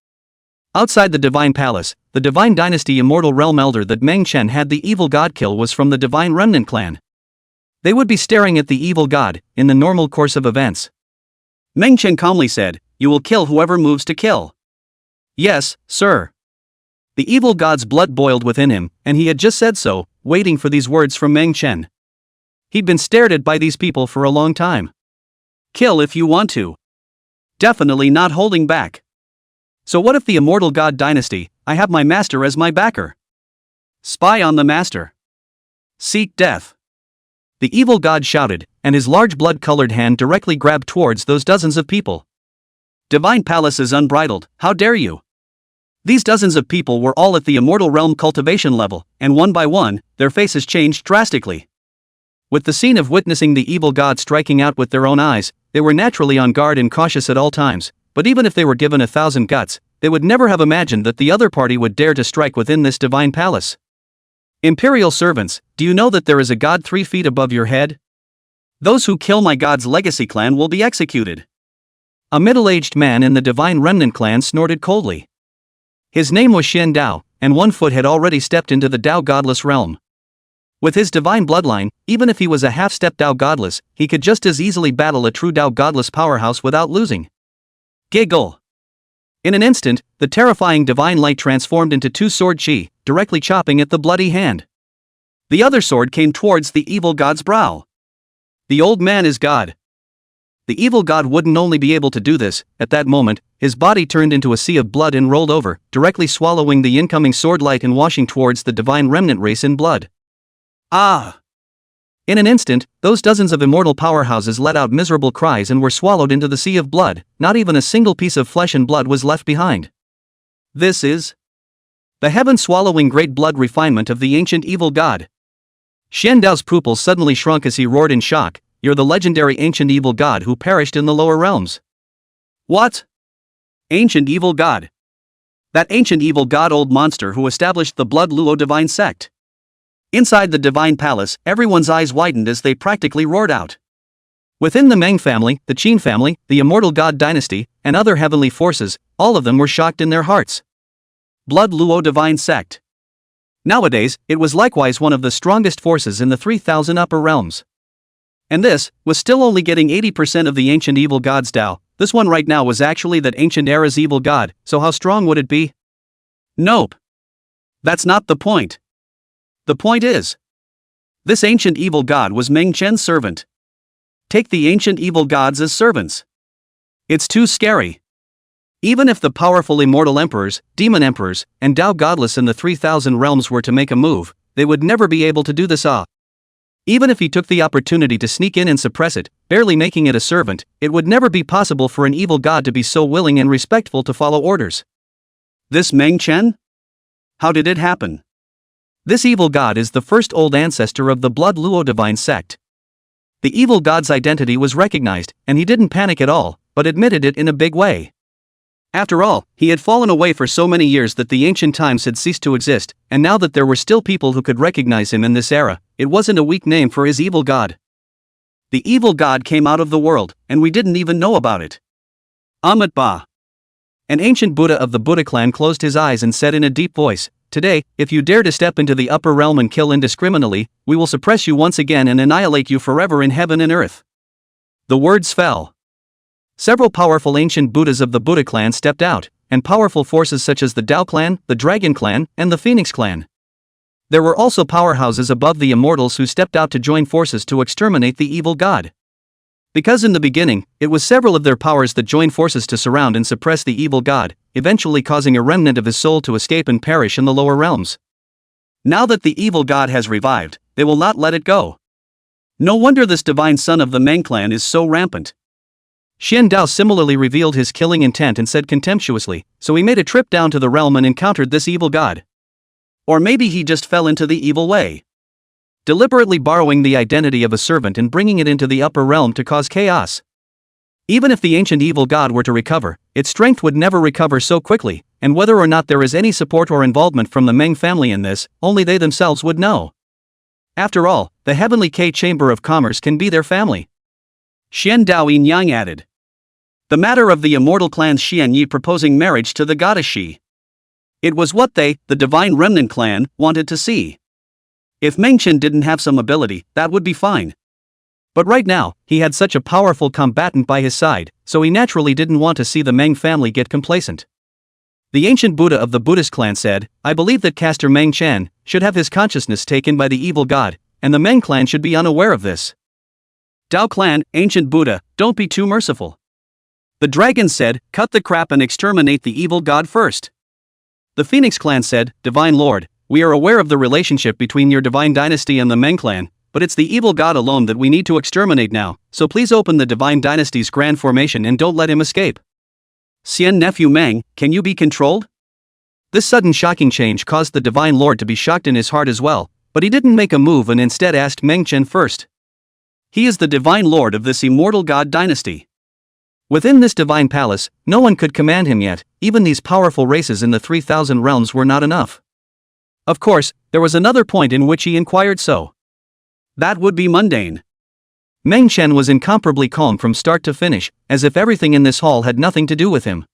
Outside the divine palace, the divine dynasty immortal realm elder that Meng Chen had the evil god kill was from the divine remnant clan. They would be staring at the evil god, in the normal course of events. Meng Chen calmly said, "You will kill whoever moves to kill." "Yes, sir." The evil god's blood boiled within him, and he had just said so, waiting for these words from Meng Chen. He'd been stared at by these people for a long time. Kill if you want to. Definitely not holding back. So what if the immortal god dynasty, I have my master as my backer? Spy on the master. Seek death. The evil god shouted, and his large blood-colored hand directly grabbed towards those dozens of people. Divine palace is unbridled, how dare you? These dozens of people were all at the immortal realm cultivation level, and one by one, their faces changed drastically. With the scene of witnessing the evil god striking out with their own eyes, they were naturally on guard and cautious at all times, but even if they were given 1,000 guts, they would never have imagined that the other party would dare to strike within this divine palace. Imperial servants, do you know that there is a god 3 feet above your head? Those who kill my god's legacy clan will be executed. A middle-aged man in the divine remnant clan snorted coldly. His name was Shen Dao, and 1 foot had already stepped into the Dao godless realm. With his divine bloodline, even if he was a half-step Dao godless, he could just as easily battle a true Dao godless powerhouse without losing. Giggle. In an instant, the terrifying divine light transformed into 2 sword chi, directly chopping at the bloody hand. The other sword came towards the evil god's brow. The old man is God. The evil god wouldn't only be able to do this, at that moment, his body turned into a sea of blood and rolled over, directly swallowing the incoming sword light and washing towards the divine remnant race in blood. Ah! In an instant, those dozens of immortal powerhouses let out miserable cries and were swallowed into the sea of blood. Not even a single piece of flesh and blood was left behind. This is the heaven-swallowing great blood refinement of the ancient evil god. Shen Dao's pupils suddenly shrunk as he roared in shock, "You're the legendary ancient evil god who perished in the lower realms." What? Ancient evil god? That ancient evil god old monster who established the Blood Luo divine sect. Inside the divine palace, everyone's eyes widened as they practically roared out. Within the Meng family, the Qin family, the immortal god dynasty, and other heavenly forces, all of them were shocked in their hearts. Blood Luo divine sect. Nowadays, it was likewise one of the strongest forces in the 3,000 upper realms. And this was still only getting 80% of the ancient evil god's Tao. This one right now was actually that ancient era's evil god, so how strong would it be? Nope. That's not the point. The point is, this ancient evil god was Meng Chen's servant. Take the ancient evil gods as servants. It's too scary. Even if the powerful immortal emperors, demon emperors, and Tao godless in the 3,000 realms were to make a move, they would never be able to do this. Even if he took the opportunity to sneak in and suppress it, barely making it a servant, it would never be possible for an evil god to be so willing and respectful to follow orders. This Meng Chen? How did it happen? This evil god is the first old ancestor of the Blood Luo divine sect. The evil god's identity was recognized, and he didn't panic at all, but admitted it in a big way. After all, he had fallen away for so many years that the ancient times had ceased to exist, and now that there were still people who could recognize him in this era, it wasn't a weak name for his evil god. The evil god came out of the world, and we didn't even know about it. Amat Ba. An ancient Buddha of the Buddha clan closed his eyes and said in a deep voice, "Today, if you dare to step into the upper realm and kill indiscriminately, we will suppress you once again and annihilate you forever in heaven and earth." The words fell. Several powerful ancient Buddhas of the Buddha clan stepped out, and powerful forces such as the Tao clan, the Dragon clan, and the Phoenix clan. There were also powerhouses above the immortals who stepped out to join forces to exterminate the evil god. Because in the beginning, it was several of their powers that joined forces to surround and suppress the evil god, eventually causing a remnant of his soul to escape and perish in the lower realms. Now that the evil god has revived, they will not let it go. No wonder this divine son of the Meng clan is so rampant. Xian Dao similarly revealed his killing intent and said contemptuously, "So he made a trip down to the realm and encountered this evil god. Or maybe he just fell into the evil way. Deliberately borrowing the identity of a servant and bringing it into the upper realm to cause chaos. Even if the ancient evil god were to recover, its strength would never recover so quickly, and whether or not there is any support or involvement from the Meng family in this, only they themselves would know. After all, the Heavenly K Chamber of Commerce can be their family." Xian Dao Yin Yang added. The matter of the immortal clan's Xian Yi proposing marriage to the goddess Shi. It was what they, the divine remnant clan, wanted to see. If Meng Chen didn't have some ability, that would be fine. But right now, he had such a powerful combatant by his side, so he naturally didn't want to see the Meng family get complacent. The ancient Buddha of the Buddhist clan said, "I believe that caster Meng Chen should have his consciousness taken by the evil god, and the Meng clan should be unaware of this." Tao clan, ancient Buddha, don't be too merciful. The dragon said, "Cut the crap and exterminate the evil god first." The Phoenix clan said, "Divine Lord, we are aware of the relationship between your divine dynasty and the Meng clan, but it's the evil god alone that we need to exterminate now, so please open the divine dynasty's grand formation and don't let him escape." Xian nephew Meng, can you be controlled? This sudden shocking change caused the divine lord to be shocked in his heart as well, but he didn't make a move and instead asked Meng Chen first. He is the divine lord of this immortal god dynasty. Within this divine palace, no one could command him yet, even these powerful races in the 3,000 realms were not enough. Of course, there was another point in which he inquired so. That would be mundane. Meng Chen was incomparably calm from start to finish, as if everything in this hall had nothing to do with him.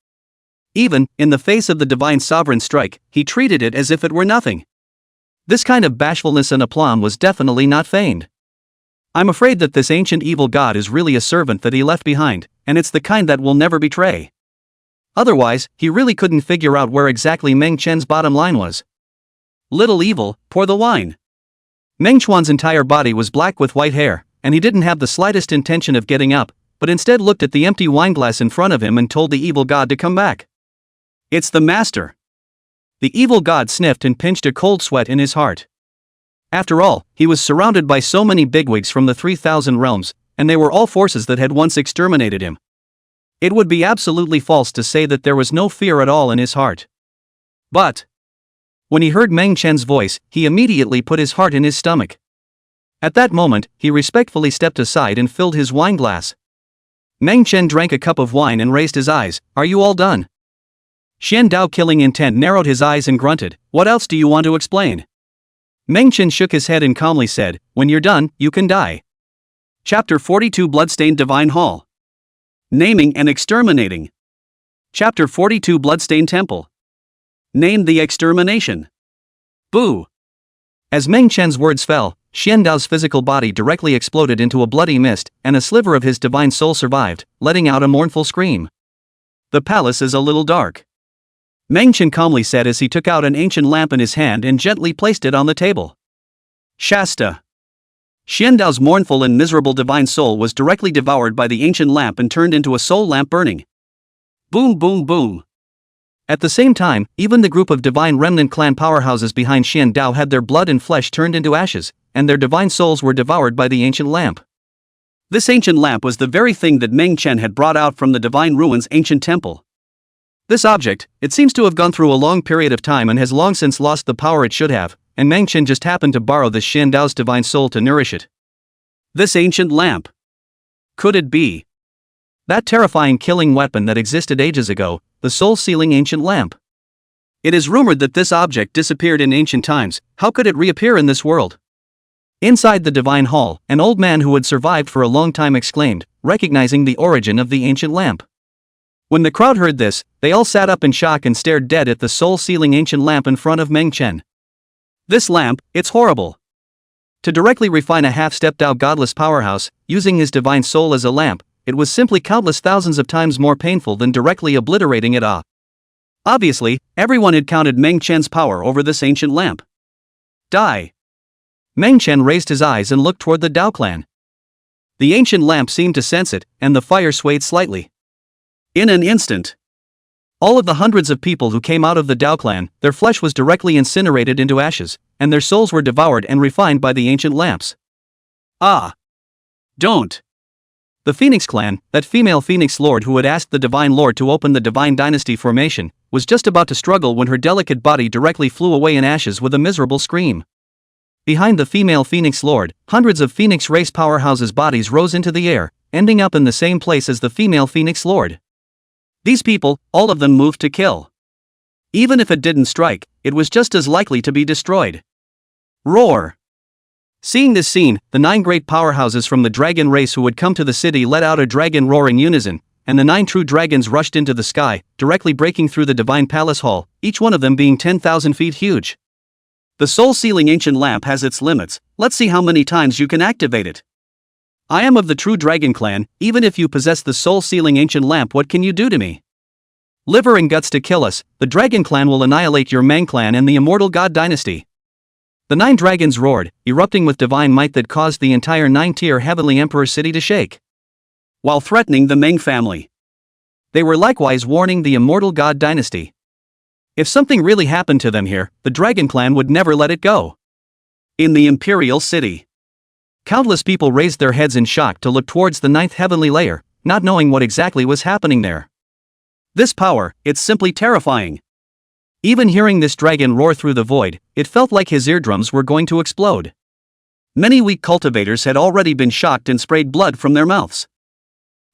Even, in the face of the divine sovereign strike, he treated it as if it were nothing. This kind of bashfulness and aplomb was definitely not feigned. I'm afraid that this ancient evil god is really a servant that he left behind, and it's the kind that will never betray. Otherwise, he really couldn't figure out where exactly Meng Chen's bottom line was. Little evil, pour the wine. Meng Chuan's entire body was black with white hair, and he didn't have the slightest intention of getting up, but instead looked at the empty wineglass in front of him and told the evil god to come back. It's the master. The evil god sniffed and pinched a cold sweat in his heart. After all, he was surrounded by so many bigwigs from the 3,000 realms, and they were all forces that had once exterminated him. It would be absolutely false to say that there was no fear at all in his heart. But when he heard Meng Chen's voice, he immediately put his heart in his stomach. At that moment, he respectfully stepped aside and filled his wineglass. Meng Chen drank a cup of wine and raised his eyes. Are you all done? Xian Dao killing intent narrowed his eyes and grunted, what else do you want to explain? Meng Chen shook his head and calmly said, when you're done, you can die. Chapter 42 Bloodstained Divine Hall. Naming and Exterminating. Chapter 42 Bloodstained Temple. Name the extermination. Boo. As Meng Chen's words fell, Xiandao's physical body directly exploded into a bloody mist, and a sliver of his divine soul survived, letting out a mournful scream. The palace is a little dark. Meng Chen calmly said as he took out an ancient lamp in his hand and gently placed it on the table. Shasta. Xiandao's mournful and miserable divine soul was directly devoured by the ancient lamp and turned into a soul lamp burning. Boom boom boom. At the same time, even the group of divine remnant clan powerhouses behind Xiandao had their blood and flesh turned into ashes, and their divine souls were devoured by the ancient lamp. This ancient lamp was the very thing that Meng Chen had brought out from the divine ruins ancient temple. This object, it seems to have gone through a long period of time and has long since lost the power it should have, and Meng Chen just happened to borrow this Xiandao's divine soul to nourish it. This ancient lamp. Could it be that terrifying killing weapon that existed ages ago, the soul-sealing ancient lamp? It is rumored that this object disappeared in ancient times. How could it reappear in this world? Inside the divine hall, an old man who had survived for a long time exclaimed, recognizing the origin of the ancient lamp. When the crowd heard this, they all sat up in shock and stared dead at the soul-sealing ancient lamp in front of Meng Chen. This lamp, it's horrible. To directly refine a half-stepped out godless powerhouse, using his divine soul as a lamp, it was simply countless thousands of times more painful than directly obliterating it. Obviously, everyone had counted Meng Chen's power over this ancient lamp. Die. Meng Chen raised his eyes and looked toward the Dao clan. The ancient lamp seemed to sense it, and the fire swayed slightly. In an instant, all of the hundreds of people who came out of the Dao clan, their flesh was directly incinerated into ashes, and their souls were devoured and refined by the ancient lamps. Ah! Don't! The Phoenix clan, that female Phoenix Lord who had asked the Divine Lord to open the Divine Dynasty formation, was just about to struggle when her delicate body directly flew away in ashes with a miserable scream. Behind the female Phoenix Lord, hundreds of Phoenix race powerhouses' bodies rose into the air, ending up in the same place as the female Phoenix Lord. These people, all of them moved to kill. Even if it didn't strike, it was just as likely to be destroyed. Roar! Seeing this scene, the 9 great powerhouses from the dragon race who had come to the city let out a dragon roar in unison, and the 9 true dragons rushed into the sky, directly breaking through the divine palace hall, each one of them being 10,000 feet huge. The soul-sealing ancient lamp has its limits. Let's see how many times you can activate it. I am of the true dragon clan. Even if you possess the soul-sealing ancient lamp, what can you do to me? Liver and guts to kill us. The dragon clan will annihilate your Mang clan and the immortal god dynasty. The 9 dragons roared, erupting with divine might that caused the entire 9-tier heavenly emperor city to shake, while threatening the Meng family. They were likewise warning the immortal god dynasty. If something really happened to them here, the dragon clan would never let it go. In the imperial city, countless people raised their heads in shock to look towards the 9th heavenly layer, not knowing what exactly was happening there. This power, it's simply terrifying. Even hearing this dragon roar through the void, it felt like his eardrums were going to explode. Many weak cultivators had already been shocked and sprayed blood from their mouths.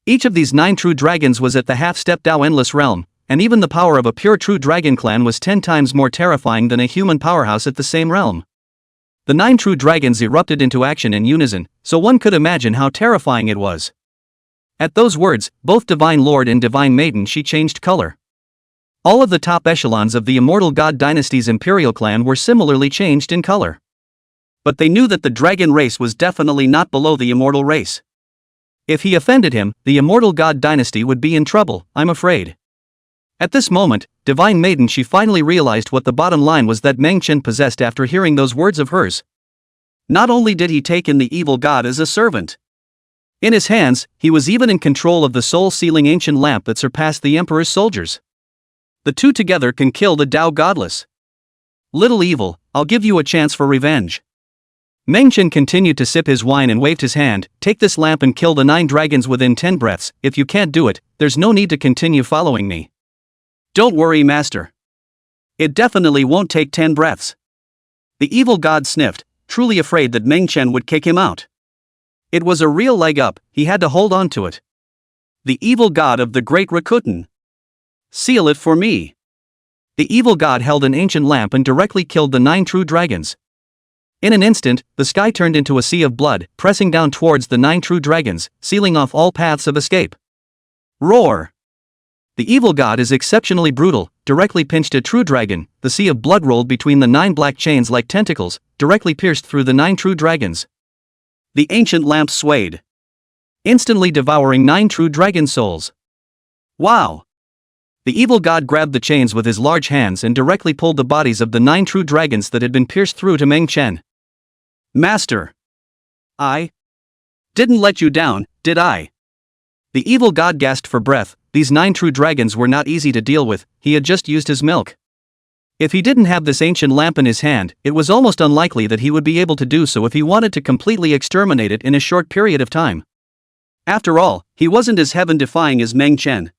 Each of these 9 true dragons was at the half-step Dao endless realm, and even the power of a pure true dragon clan was 10 times more terrifying than a human powerhouse at the same realm. The 9 true dragons erupted into action in unison, so one could imagine how terrifying it was. At those words, both Divine Lord and Divine Maiden she changed color. All of the top echelons of the immortal god dynasty's imperial clan were similarly changed in color. But they knew that the dragon race was definitely not below the immortal race. If he offended him, the immortal god dynasty would be in trouble, I'm afraid. At this moment, Divine Maiden she finally realized what the bottom line was that Meng Chen possessed after hearing those words of hers. Not only did he take in the evil god as a servant, in his hands, he was even in control of the soul-sealing ancient lamp that surpassed the emperor's soldiers. The two together can kill the Dao godless. Little evil, I'll give you a chance for revenge. Meng Chen continued to sip his wine and waved his hand. Take this lamp and kill the 9 dragons within 10 breaths. If you can't do it, there's no need to continue following me. Don't worry, master. It definitely won't take 10 breaths. The evil god sniffed, truly afraid that Meng Chen would kick him out. It was a real leg up, he had to hold on to it. The evil god of the great Rakuten. Seal it for me. The evil god held an ancient lamp and directly killed the 9 true dragons. In an instant, the sky turned into a sea of blood, pressing down towards the 9 true dragons, sealing off all paths of escape. Roar! The evil god is exceptionally brutal, directly pinched a true dragon. The sea of blood rolled between the 9 black chains like tentacles, directly pierced through the 9 true dragons. The ancient lamp swayed, instantly devouring 9 true dragon souls. Wow! The evil god grabbed the chains with his large hands and directly pulled the bodies of the 9 true dragons that had been pierced through to Meng Chen. Master! I didn't let you down, did I? The evil god gasped for breath. These 9 true dragons were not easy to deal with. He had just used his milk. If he didn't have this ancient lamp in his hand, it was almost unlikely that he would be able to do so if he wanted to completely exterminate it in a short period of time. After all, he wasn't as heaven-defying as Meng Chen.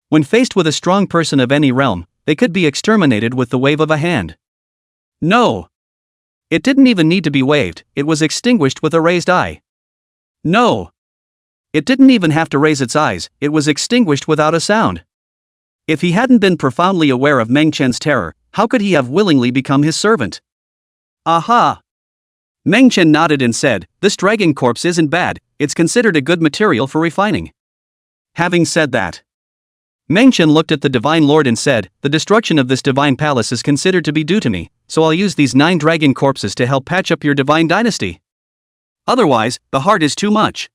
When faced with a strong person of any realm, they could be exterminated with the wave of a hand. No! It didn't even need to be waved, it was extinguished with a raised eye. No! It didn't even have to raise its eyes, it was extinguished without a sound. If he hadn't been profoundly aware of Meng Chen's terror, how could he have willingly become his servant? Aha! Meng Chen nodded and said, "This dragon corpse isn't bad, it's considered a good material for refining." Having said that, Meng Chen looked at the Divine Lord and said, "The destruction of this divine palace is considered to be due to me, so I'll use these 9 dragon corpses to help patch up your divine dynasty. Otherwise, the heart is too much."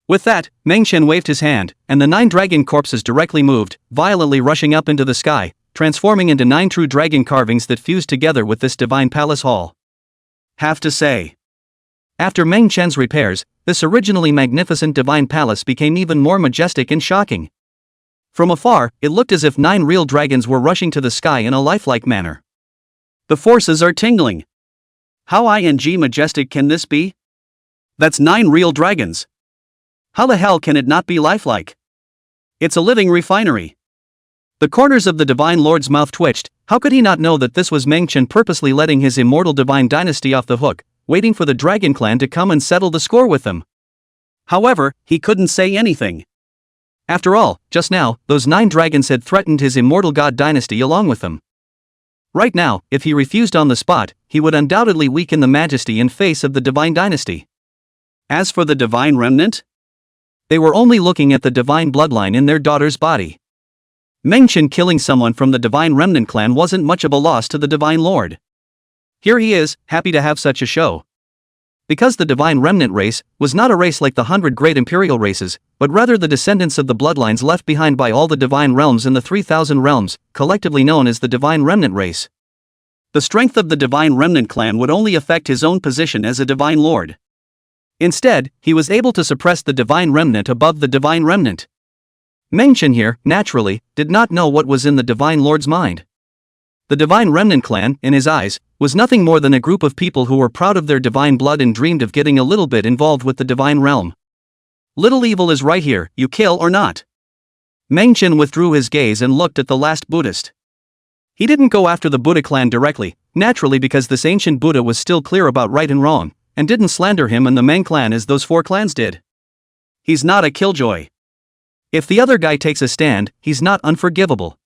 With that, Meng Chen waved his hand, and the 9 dragon corpses directly moved, violently rushing up into the sky, transforming into 9 true dragon carvings that fused together with this divine palace hall. Have to say, after Meng Chen's repairs, this originally magnificent divine palace became even more majestic and shocking. From afar, it looked as if 9 real dragons were rushing to the sky in a lifelike manner. The forces are tingling. How majestic can this be? That's 9 real dragons. How the hell can it not be lifelike? It's a living refinery. The corners of the Divine Lord's mouth twitched. How could he not know that this was Meng Chen purposely letting his immortal divine dynasty off the hook, waiting for the Dragon Clan to come and settle the score with them? However, he couldn't say anything. After all, just now, those 9 dragons had threatened his immortal god dynasty along with them. Right now, if he refused on the spot, he would undoubtedly weaken the majesty and face of the divine dynasty. As for the divine remnant, they were only looking at the divine bloodline in their daughter's body. Meng Chen killing someone from the divine remnant clan wasn't much of a loss to the Divine Lord. Here he is, happy to have such a show. Because the divine remnant race was not a race like the 100 great imperial races, but rather the descendants of the bloodlines left behind by all the divine realms in the 3,000 realms, collectively known as the divine remnant race. The strength of the divine remnant clan would only affect his own position as a divine lord. Instead, he was able to suppress the divine remnant above the divine remnant. Meng Chen here, naturally, did not know what was in the Divine Lord's mind. The Divine Remnant clan, in his eyes, was nothing more than a group of people who were proud of their divine blood and dreamed of getting a little bit involved with the divine realm. Little evil is right here, you kill or not. Meng Chen withdrew his gaze and looked at the last Buddhist. He didn't go after the Buddha clan directly, naturally because this ancient Buddha was still clear about right and wrong, and didn't slander him and the Meng clan as those 4 clans did. He's not a killjoy. If the other guy takes a stand, he's not unforgivable.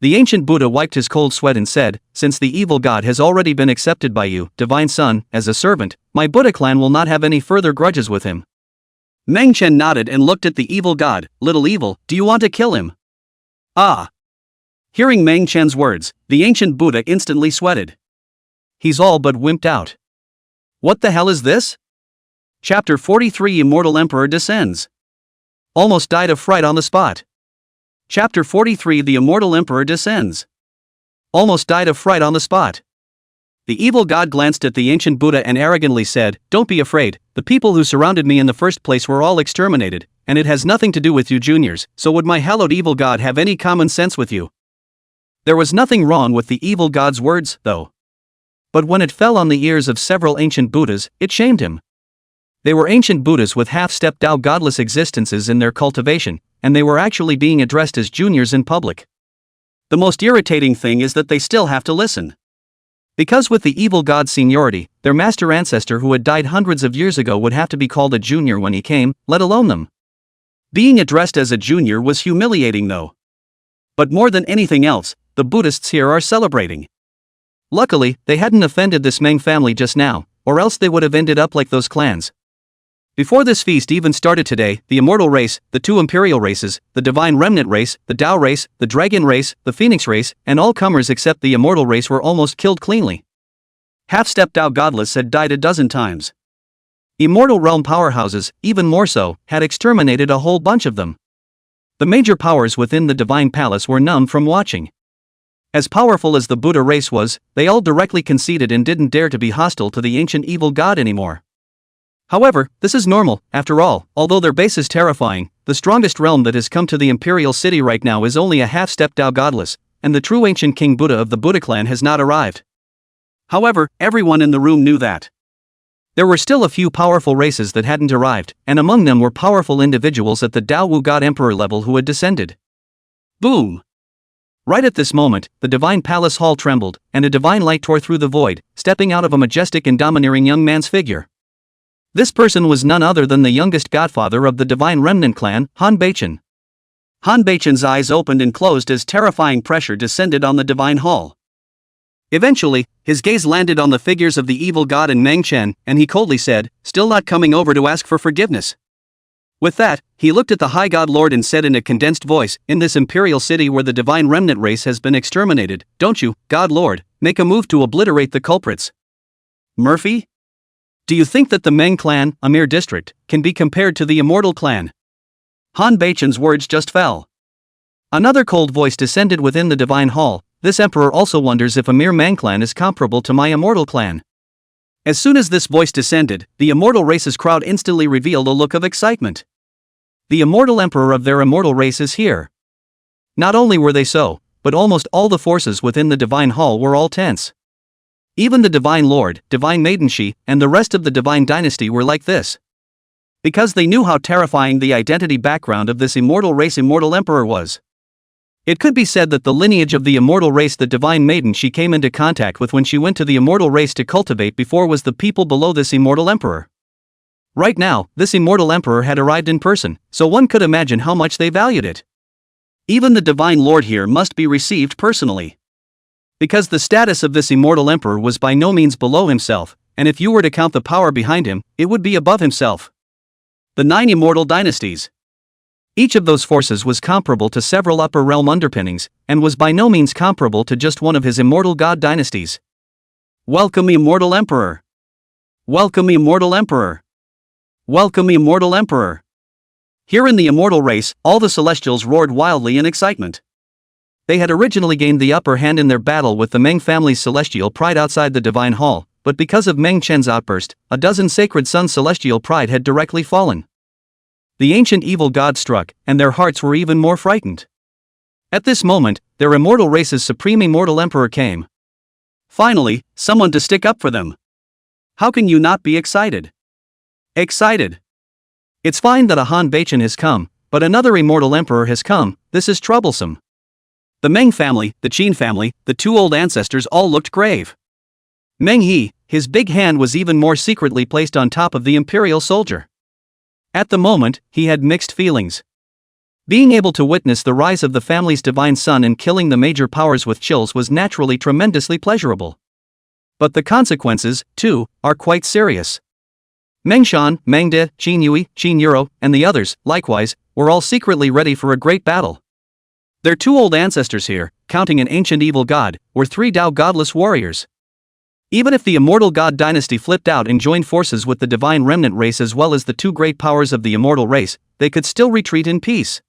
The ancient Buddha wiped his cold sweat and said, "Since the evil god has already been accepted by you, divine son, as a servant, my Buddha clan will not have any further grudges with him." Meng Chen nodded and looked at the evil god. "Little evil, do you want to kill him?" Ah! Hearing Meng Chen's words, the ancient Buddha instantly sweated. He's all but wimped out. What the hell is this? Chapter 43 Immortal Emperor Descends. Almost died of fright on the spot. Chapter 43 The Immortal Emperor Descends. Almost died of fright on the spot. The evil god glanced at the ancient Buddha and arrogantly said, "Don't be afraid, the people who surrounded me in the first place were all exterminated, and it has nothing to do with you juniors, so would my hallowed evil god have any common sense with you?" There was nothing wrong with the evil god's words, though. But when it fell on the ears of several ancient Buddhas, it shamed him. They were ancient Buddhas with half-stepped Tao godless existences in their cultivation, and they were actually being addressed as juniors in public. The most irritating thing is that they still have to listen. Because with the evil god's seniority, their master ancestor who had died hundreds of years ago would have to be called a junior when he came, let alone them. Being addressed as a junior was humiliating though. But more than anything else, the Buddhists here are celebrating. Luckily, they hadn't offended this Meng family just now, or else they would have ended up like those clans. Before this feast even started today, the immortal race, the 2 imperial races, the divine remnant race, the Tao race, the dragon race, the phoenix race, and all comers except the immortal race were almost killed cleanly. half-stepped Dao godless had died a dozen times. Immortal realm powerhouses, even more so, had exterminated a whole bunch of them. The major powers within the divine palace were numb from watching. As powerful as the Buddha race was, they all directly conceded and didn't dare to be hostile to the ancient evil god anymore. However, this is normal, after all. Although their base is terrifying, the strongest realm that has come to the imperial city right now is only a half-stepped Dao godless, and the true ancient King Buddha of the Buddha clan has not arrived. However, everyone in the room knew that. There were still a few powerful races that hadn't arrived, and among them were powerful individuals at the Dao Wu God Emperor level who had descended. Boom! Right at this moment, the divine palace hall trembled, and a divine light tore through the void, stepping out of a majestic and domineering young man's figure. This person was none other than the youngest godfather of the divine remnant clan, Han Beichen. Han Beichen's eyes opened and closed as terrifying pressure descended on the divine hall. Eventually, his gaze landed on the figures of the evil god and Meng Chen, and he coldly said, "Still not coming over to ask for forgiveness?" With that, he looked at the High God Lord and said in a condensed voice, "In this imperial city where the divine remnant race has been exterminated, don't you, God Lord, make a move to obliterate the culprits." Murphy? Do you think that the Meng clan, a mere district, can be compared to the immortal clan? Han Beichen's words just fell. Another cold voice descended within the divine hall. This emperor also wonders if a mere Meng clan is comparable to my immortal clan. As soon as this voice descended, the immortal race's crowd instantly revealed a look of excitement. The immortal emperor of their immortal race is here. Not only were they so, but almost all the forces within the divine hall were all tense. Even the divine lord, divine maiden Shi, and the rest of the divine dynasty were like this. Because they knew how terrifying the identity background of this immortal race immortal emperor was. It could be said that the lineage of the immortal race the divine maiden she came into contact with when she went to the immortal race to cultivate before was the people below this immortal emperor. Right now, this immortal emperor had arrived in person, so one could imagine how much they valued it. Even the divine lord here must be received personally. Because the status of this immortal emperor was by no means below himself, and if you were to count the power behind him, it would be above himself. The 9 immortal dynasties. Each of those forces was comparable to several upper realm underpinnings, and was by no means comparable to just one of his immortal god dynasties. Welcome, immortal emperor! Welcome, immortal emperor! Welcome, immortal emperor! Here in the immortal race, all the celestials roared wildly in excitement. They had originally gained the upper hand in their battle with the Meng family's celestial pride outside the divine hall, but because of Meng Chen's outburst, a dozen sacred sons' celestial pride had directly fallen. The ancient evil god struck, and their hearts were even more frightened. At this moment, their immortal race's supreme immortal emperor came. Finally, someone to stick up for them. How can you not be excited? Excited. It's fine that a Han Beichen has come, but another immortal emperor has come. This is troublesome. The Meng family, the Qin family, the 2 old ancestors all looked grave. Meng He, his big hand was even more secretly placed on top of the imperial soldier. At the moment, he had mixed feelings. Being able to witness the rise of the family's divine son and killing the major powers with chills was naturally tremendously pleasurable. But the consequences, too, are quite serious. Meng Shan, Meng De, Qin Yui, Qin Euro, and the others, likewise, were all secretly ready for a great battle. Their 2 old ancestors here, counting an ancient evil god, were 3 Dao godless warriors. Even if the immortal god dynasty flipped out and joined forces with the divine remnant race as well as the 2 great powers of the immortal race, they could still retreat in peace.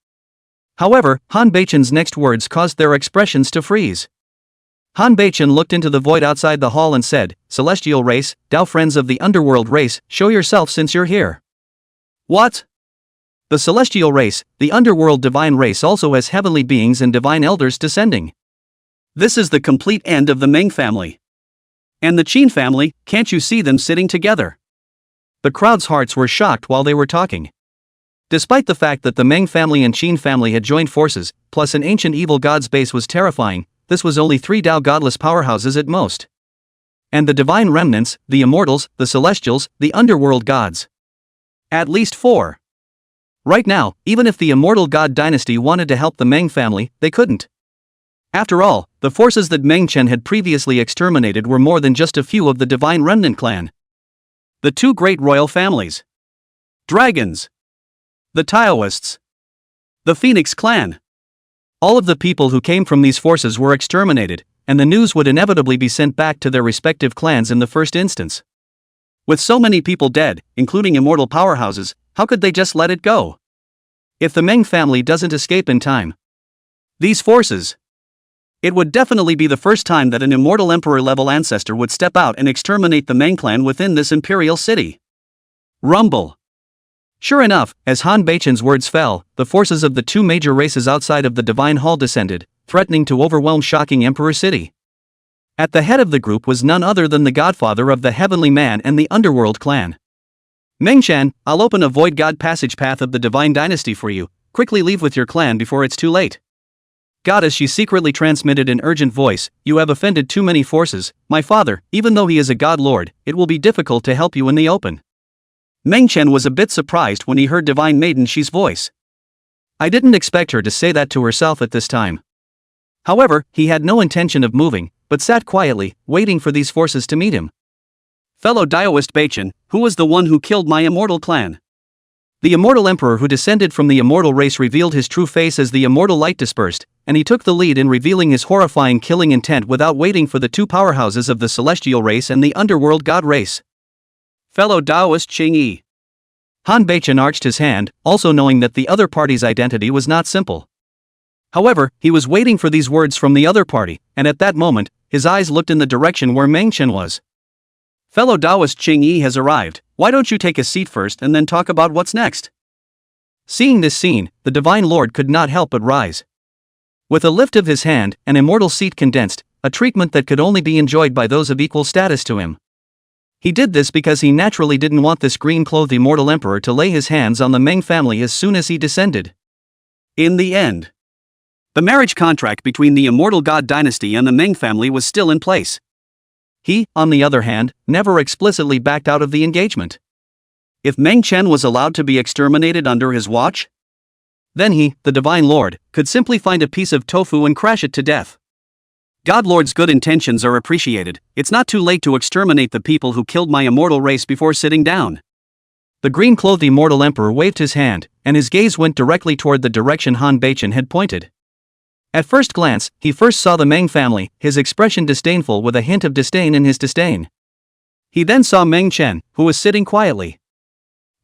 However, Han Beichen's next words caused their expressions to freeze. Han Beichen looked into the void outside the hall and said, "Celestial race, Dao friends of the underworld race, show yourself since you're here." What? The celestial race, the underworld divine race also has heavenly beings and divine elders descending. This is the complete end of the Meng family. And the Qin family, can't you see them sitting together? The crowd's hearts were shocked while they were talking. Despite the fact that the Meng family and Qin family had joined forces, plus an ancient evil god's base was terrifying, this was only 3 Dao godless powerhouses at most. And the divine remnants, the immortals, the celestials, the underworld gods. At least 4. Right now, even if the immortal god dynasty wanted to help the Meng family, they couldn't. After all, the forces that Meng Chen had previously exterminated were more than just a few of the divine remnant clan. The 2 great royal families. Dragons. The Taoists. The Phoenix clan. All of the people who came from these forces were exterminated, and the news would inevitably be sent back to their respective clans in the first instance. With so many people dead, including immortal powerhouses, how could they just let it go? If the Meng family doesn't escape in time, these forces, it would definitely be the first time that an immortal emperor-level ancestor would step out and exterminate the Meng clan within this imperial city. Rumble. Sure enough, as Han Beichen's words fell, the forces of the two major races outside of the Divine Hall descended, threatening to overwhelm shocking Emperor City. At the head of the group was none other than the godfather of the Heavenly Man and the Underworld clan. Mengchen, I'll open a void god passage path of the Divine Dynasty for you. Quickly leave with your clan before it's too late. Goddess, she secretly transmitted in urgent voice, you have offended too many forces, my father, even though he is a god lord, it will be difficult to help you in the open. Mengchen was a bit surprised when he heard Divine Maiden Shi's voice. I didn't expect her to say that to herself at this time. However, he had no intention of moving, but sat quietly, waiting for these forces to meet him. Fellow Daoist Beichen, who was the one who killed my immortal clan? The immortal emperor who descended from the immortal race revealed his true face as the immortal light dispersed, and he took the lead in revealing his horrifying killing intent without waiting for the two powerhouses of the celestial race and the underworld god race. Fellow Daoist Qingyi. Han Beichen arched his hand, also knowing that the other party's identity was not simple. However, he was waiting for these words from the other party, and at that moment, his eyes looked in the direction where Mengchen was. Fellow Daoist Qingyi has arrived, why don't you take a seat first and then talk about what's next? Seeing this scene, the Divine Lord could not help but rise. With a lift of his hand, an immortal seat condensed, a treatment that could only be enjoyed by those of equal status to him. He did this because he naturally didn't want this green-clothed immortal emperor to lay his hands on the Meng family as soon as he descended. In the end, the marriage contract between the immortal god dynasty and the Meng family was still in place. He, on the other hand, never explicitly backed out of the engagement. If Meng Chen was allowed to be exterminated under his watch, then he, the Divine Lord, could simply find a piece of tofu and crash it to death. God Lord's good intentions are appreciated, it's not too late to exterminate the people who killed my immortal race before sitting down. The green-clothed immortal emperor waved his hand, and his gaze went directly toward the direction Han Beichen had pointed. At first glance, he first saw the Meng family, his expression disdainful with a hint of disdain in his disdain. He then saw Meng Chen, who was sitting quietly.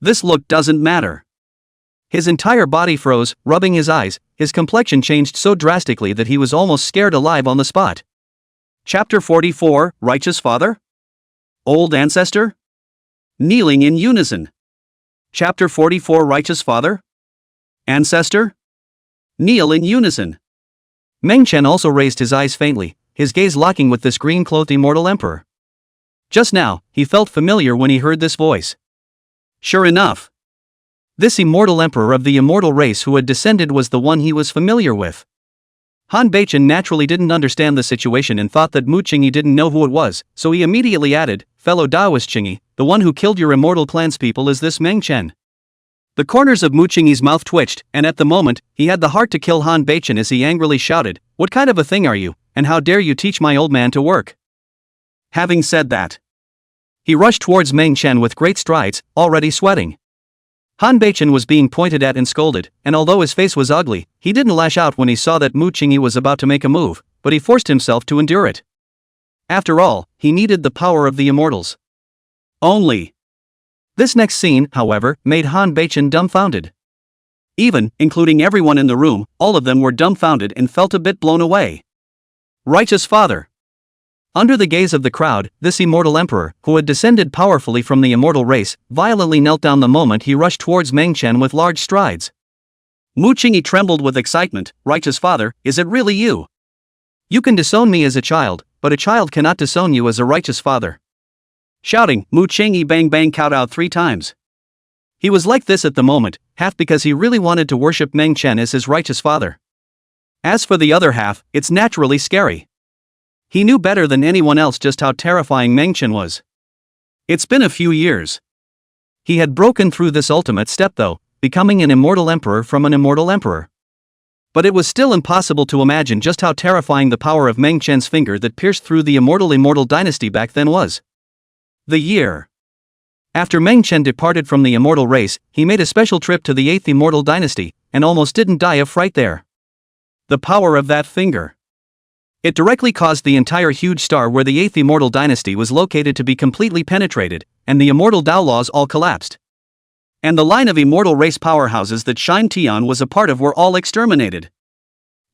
This look doesn't matter. His entire body froze, rubbing his eyes, his complexion changed so drastically that he was almost scared alive on the spot. Chapter 44, Righteous Father? Old Ancestor? Kneeling in unison. Chapter 44, Righteous Father? Ancestor? Kneel in unison. Meng Chen also raised his eyes faintly, his gaze locking with this green-clothed immortal emperor. Just now, he felt familiar when he heard this voice. Sure enough, this immortal emperor of the immortal race who had descended was the one he was familiar with. Han Beichen naturally didn't understand the situation and thought that Mu Qingyi didn't know who it was, so he immediately added, Fellow Daoist Qingyi, the one who killed your immortal clanspeople is this Meng Chen. The corners of Mu Qingyi's mouth twitched, and at the moment, he had the heart to kill Han Beichen as he angrily shouted, What kind of a thing are you, and how dare you teach my old man to work? Having said that, he rushed towards Meng Chen with great strides, already sweating. Han Beichen was being pointed at and scolded, and although his face was ugly, he didn't lash out when he saw that Mu Qingyi was about to make a move, but he forced himself to endure it. After all, he needed the power of the immortals. Only. This next scene, however, made Han Beichen dumbfounded. Even, including everyone in the room, all of them were dumbfounded and felt a bit blown away. Righteous Father. Under the gaze of the crowd, this immortal emperor, who had descended powerfully from the immortal race, violently knelt down the moment he rushed towards Meng Chen with large strides. Mu Qingyi trembled with excitement. Righteous Father, is it really you? You can disown me as a child, but a child cannot disown you as a righteous father. Shouting, Mu Qingyi bang bang kowtowed 3 times. He was like this at the moment, half because he really wanted to worship Meng Chen as his righteous father. As for the other half, it's naturally scary. He knew better than anyone else just how terrifying Meng Chen was. It's been a few years. He had broken through this ultimate step though, becoming an immortal emperor from an immortal emperor. But it was still impossible to imagine just how terrifying the power of Meng Chen's finger that pierced through the immortal dynasty back then was. The year. After Meng Chen departed from the immortal race, he made a special trip to the 8th immortal dynasty, and almost didn't die of fright there. The power of that finger. It directly caused the entire huge star where the 8th immortal dynasty was located to be completely penetrated, and the immortal Dao laws all collapsed. And the line of immortal race powerhouses that Shin Tian was a part of were all exterminated.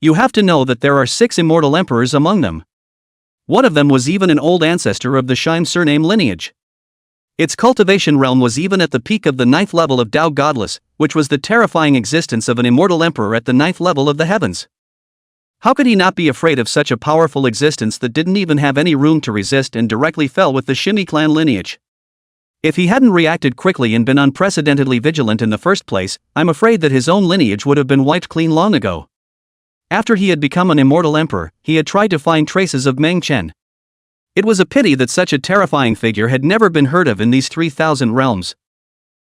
You have to know that there are 6 immortal emperors among them. One of them was even an old ancestor of the Shin surname lineage. Its cultivation realm was even at the peak of the 9th level of Dao Godless, which was the terrifying existence of an immortal emperor at the 9th level of the heavens. How could he not be afraid of such a powerful existence that didn't even have any room to resist and directly fell with the Shimi clan lineage? If he hadn't reacted quickly and been unprecedentedly vigilant in the first place, I'm afraid that his own lineage would have been wiped clean long ago. After he had become an immortal emperor, he had tried to find traces of Meng Chen. It was a pity that such a terrifying figure had never been heard of in these 3,000 realms.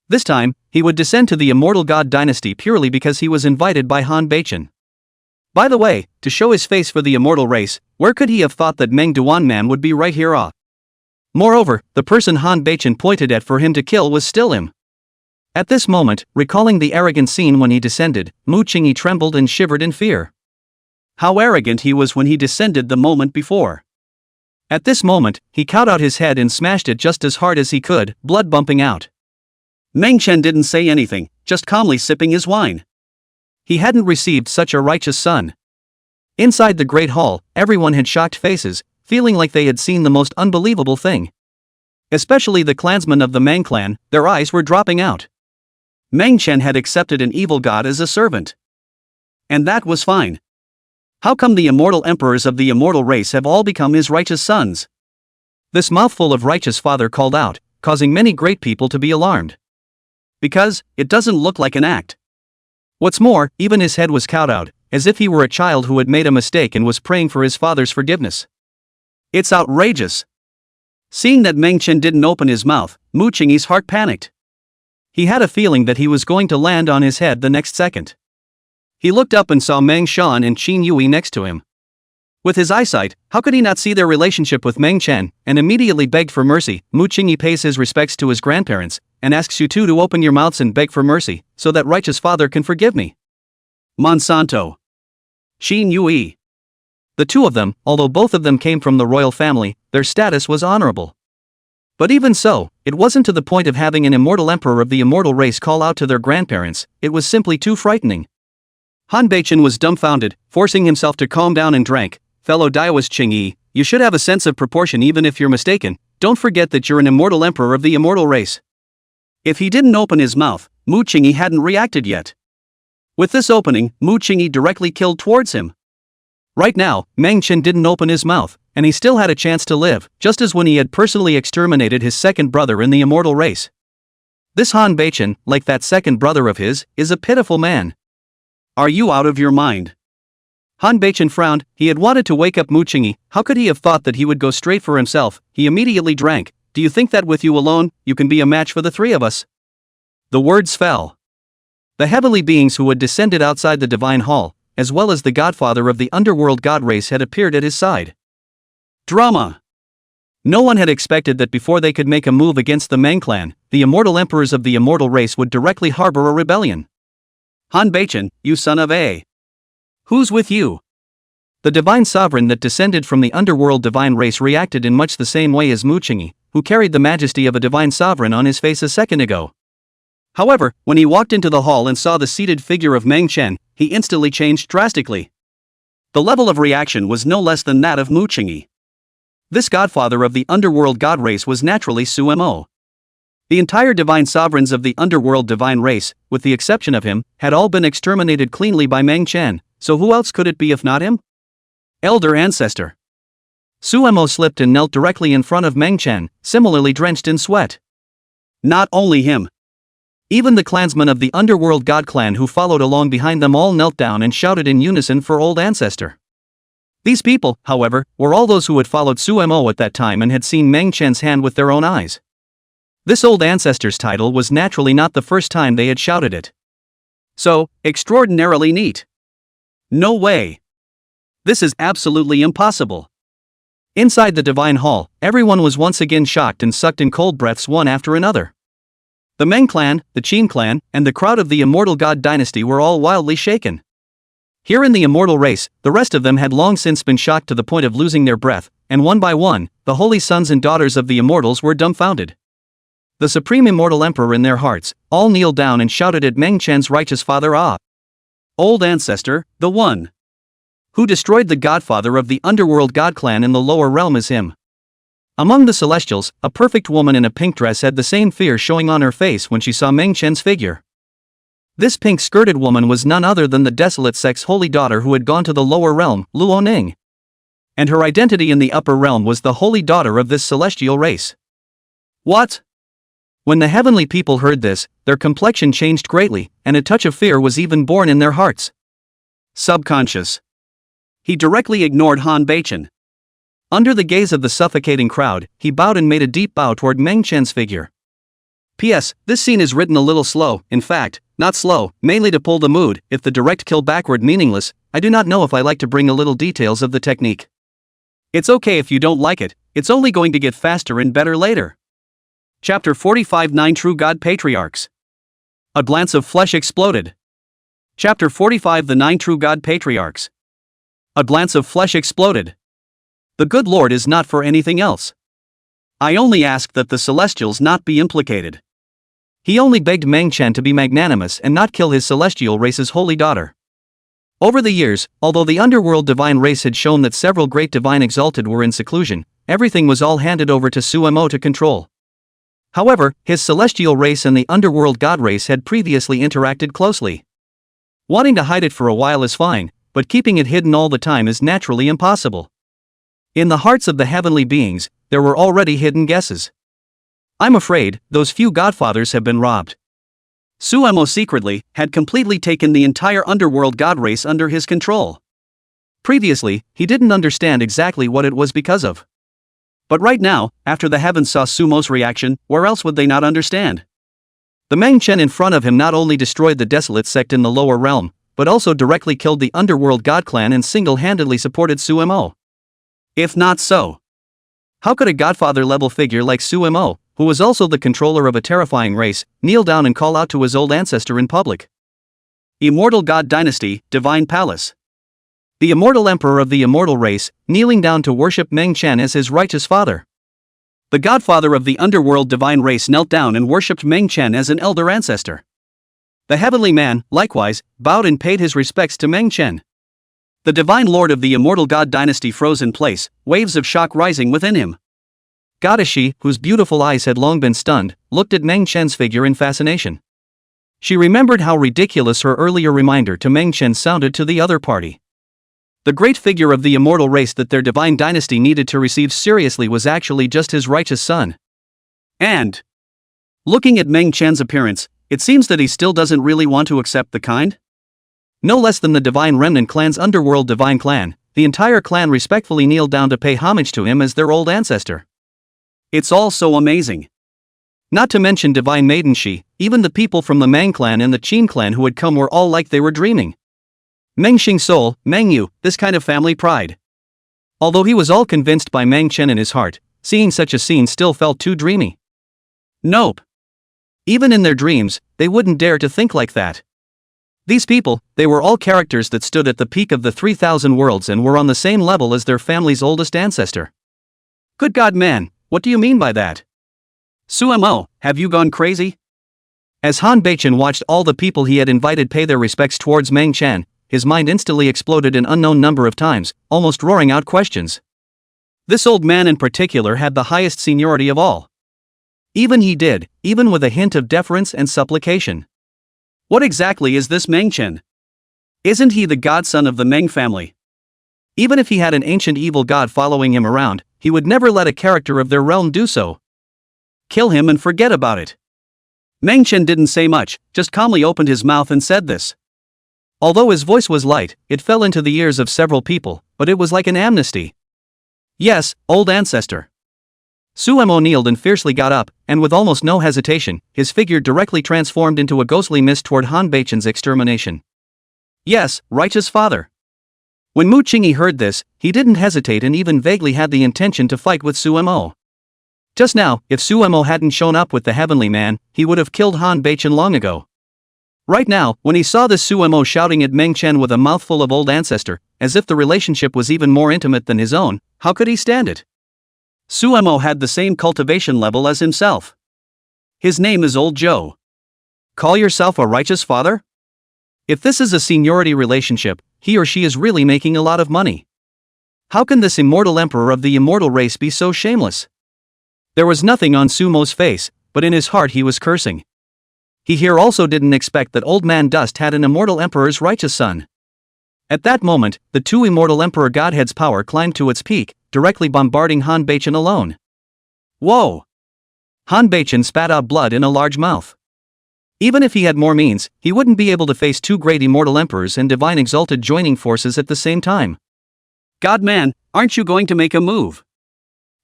This time, he would descend to the immortal god dynasty purely because he was invited by Han Beichen. By the way, to show his face for the immortal race, where could he have thought that Meng Duan man would be right here? Moreover, the person Han Beichen pointed at for him to kill was still him. At this moment, recalling the arrogant scene when he descended, Mu Qingyi trembled and shivered in fear. How arrogant he was when he descended the moment before. At this moment, he cowed out his head and smashed it just as hard as he could, blood bumping out. Meng Chen didn't say anything, just calmly sipping his wine. He hadn't received such a righteous son. Inside the great hall, everyone had shocked faces, feeling like they had seen the most unbelievable thing. Especially the clansmen of the Meng clan, their eyes were dropping out. Meng Chen had accepted an evil god as a servant. And that was fine. How come the immortal emperors of the immortal race have all become his righteous sons? This mouthful of righteous father called out, causing many great people to be alarmed. Because, it doesn't look like an act. What's more, even his head was cowed out, as if he were a child who had made a mistake and was praying for his father's forgiveness. It's outrageous. Seeing that Meng Chen didn't open his mouth, Mu Qingyi's heart panicked. He had a feeling that he was going to land on his head the next second. He looked up and saw Meng Shan and Qin Yui next to him. With his eyesight, how could he not see their relationship with Meng Chen, and immediately begged for mercy? Mu Qingyi pays his respects to his grandparents, and asks you two to open your mouths and beg for mercy, so that righteous father can forgive me. Monsanto. Qin Yui. The two of them, although both of them came from the royal family, their status was honorable. But even so, it wasn't to the point of having an immortal emperor of the immortal race call out to their grandparents, it was simply too frightening. Han Beichen was dumbfounded, forcing himself to calm down and drank. Fellow Daoist Qingyi, you should have a sense of proportion even if you're mistaken, don't forget that you're an immortal emperor of the immortal race. If he didn't open his mouth, Mu Qingyi hadn't reacted yet. With this opening, Mu Qingyi directly killed towards him. Right now, Meng Chen didn't open his mouth, and he still had a chance to live, just as when he had personally exterminated his second brother in the immortal race. This Han Beichen, like that second brother of his, is a pitiful man. Are you out of your mind? Han Beichen frowned. He had wanted to wake up Mu Qingyi. How could he have thought that he would go straight for himself? He immediately drank. Do you think that with you alone, you can be a match for the three of us? The words fell. The heavenly beings who had descended outside the divine hall, as well as the godfather of the underworld god race, had appeared at his side. Drama. No one had expected that before they could make a move against the Meng clan, the immortal emperors of the immortal race would directly harbor a rebellion. Han Beichen, you son of a. Who's with you? The divine sovereign that descended from the underworld divine race reacted in much the same way as Mu Qingyi, who carried the majesty of a divine sovereign on his face a second ago. However, when he walked into the hall and saw the seated figure of Meng Chen, he instantly changed drastically. The level of reaction was no less than that of Mu Qingyi. This godfather of the underworld god race was naturally Sumo. The entire divine sovereigns of the underworld divine race, with the exception of him, had all been exterminated cleanly by Meng Chen, so who else could it be if not him? Elder ancestor. Sumo slipped and knelt directly in front of Meng Chen, similarly drenched in sweat. Not only him. Even the clansmen of the underworld god clan who followed along behind them all knelt down and shouted in unison for old ancestor. These people, however, were all those who had followed Sumo at that time and had seen Meng Chen's hand with their own eyes. This old ancestor's title was naturally not the first time they had shouted it. So, extraordinarily neat. No way. This is absolutely impossible. Inside the divine hall, everyone was once again shocked and sucked in cold breaths one after another. The Meng clan, the Qin clan, and the crowd of the immortal god dynasty were all wildly shaken. Here in the immortal race, the rest of them had long since been shocked to the point of losing their breath, and one by one, the holy sons and daughters of the immortals were dumbfounded. The supreme immortal emperor in their hearts, all kneeled down and shouted at Meng Chen's righteous father, "Ah! Old ancestor, the one who destroyed the godfather of the underworld god clan in the lower realm is him." Among the celestials, a perfect woman in a pink dress had the same fear showing on her face when she saw Meng Chen's figure. This pink-skirted woman was none other than the desolate sex holy daughter who had gone to the lower realm, Luoning. And her identity in the upper realm was the holy daughter of this celestial race. What? When the heavenly people heard this, their complexion changed greatly, and a touch of fear was even born in their hearts. Subconscious. He directly ignored Han Beichen. Under the gaze of the suffocating crowd, he bowed and made a deep bow toward Meng Chen's figure. P.S. This scene is written a little slow, in fact, not slow, mainly to pull the mood. If the direct kill backward meaningless, I do not know if I like to bring a little details of the technique. It's okay if you don't like it, it's only going to get faster and better later. Chapter 45 9 True God Patriarchs. A glance of flesh exploded. Chapter 45 The 9 True God Patriarchs. A glance of flesh exploded. The good Lord is not for anything else. I only ask that the celestials not be implicated. He only begged Meng Chen to be magnanimous and not kill his celestial race's holy daughter. Over the years, although the underworld divine race had shown that several great divine exalted were in seclusion, everything was all handed over to Sumo to control. However, his celestial race and the underworld god race had previously interacted closely. Wanting to hide it for a while is fine, but keeping it hidden all the time is naturally impossible. In the hearts of the heavenly beings, there were already hidden guesses. I'm afraid, those few godfathers have been robbed. Sumo secretly had completely taken the entire underworld god race under his control. Previously, he didn't understand exactly what it was because of. But right now, after the heavens saw Sumo's reaction, where else would they not understand? The Meng Chen in front of him not only destroyed the desolate sect in the lower realm, but also directly killed the underworld god clan and single-handedly supported Sumo. If not so, how could a godfather-level figure like Sumo, who was also the controller of a terrifying race, kneel down and call out to his old ancestor in public? Immortal God Dynasty, Divine Palace. The immortal emperor of the immortal race, kneeling down to worship Meng Chen as his righteous father. The godfather of the underworld divine race knelt down and worshipped Meng Chen as an elder ancestor. The heavenly man, likewise, bowed and paid his respects to Meng Chen. The divine lord of the immortal god dynasty froze in place, waves of shock rising within him. Goddess Shi, whose beautiful eyes had long been stunned, looked at Meng Chen's figure in fascination. She remembered how ridiculous her earlier reminder to Meng Chen sounded to the other party. The great figure of the immortal race that their divine dynasty needed to receive seriously was actually just his righteous son. And, looking at Meng Chen's appearance, it seems that he still doesn't really want to accept the kind? No less than the Divine Remnant clan's underworld divine clan, the entire clan respectfully kneeled down to pay homage to him as their old ancestor. It's all so amazing. Not to mention Divine Maiden Shi, even the people from the Mang clan and the Qin clan who had come were all like they were dreaming. Meng Xing Soul, Meng Yu, this kind of family pride. Although he was all convinced by Meng Chen in his heart, seeing such a scene still felt too dreamy. Nope. Even in their dreams, they wouldn't dare to think like that. These people, they were all characters that stood at the peak of the 3,000 worlds and were on the same level as their family's oldest ancestor. Good God, man, what do you mean by that? Sumo, have you gone crazy? As Han Beichen watched all the people he had invited pay their respects towards Meng Chen, his mind instantly exploded an unknown number of times, almost roaring out questions. This old man in particular had the highest seniority of all. Even he did, even with a hint of deference and supplication. What exactly is this Meng Chen? Isn't he the godson of the Meng family? Even if he had an ancient evil god following him around, he would never let a character of their realm do so. Kill him and forget about it. Meng Chen didn't say much, just calmly opened his mouth and said this. Although his voice was light, it fell into the ears of several people, but it was like an amnesty. Yes, old ancestor. Sumo kneeled and fiercely got up, and with almost no hesitation, his figure directly transformed into a ghostly mist toward Han Beichen's extermination. Yes, righteous father. When Mu Qingyi heard this, he didn't hesitate and even vaguely had the intention to fight with Sumo. Just now, if Sumo hadn't shown up with the heavenly man, he would have killed Han Beichen long ago. Right now, when he saw the Suemo shouting at Meng Chen with a mouthful of old ancestor, as if the relationship was even more intimate than his own, how could he stand it? Suemo had the same cultivation level as himself. His name is Old Joe. Call yourself a righteous father? If this is a seniority relationship, he or she is really making a lot of money. How can this immortal emperor of the immortal race be so shameless? There was nothing on Sumo's face, but in his heart he was cursing. He here also didn't expect that Old Man Dust had an immortal emperor's righteous son. At that moment, the two immortal emperor godheads' power climbed to its peak, directly bombarding Han Beichen alone. Whoa! Han Beichen spat out blood in a large mouth. Even if he had more means, he wouldn't be able to face two great immortal emperors and divine exalted joining forces at the same time. God-man, aren't you going to make a move?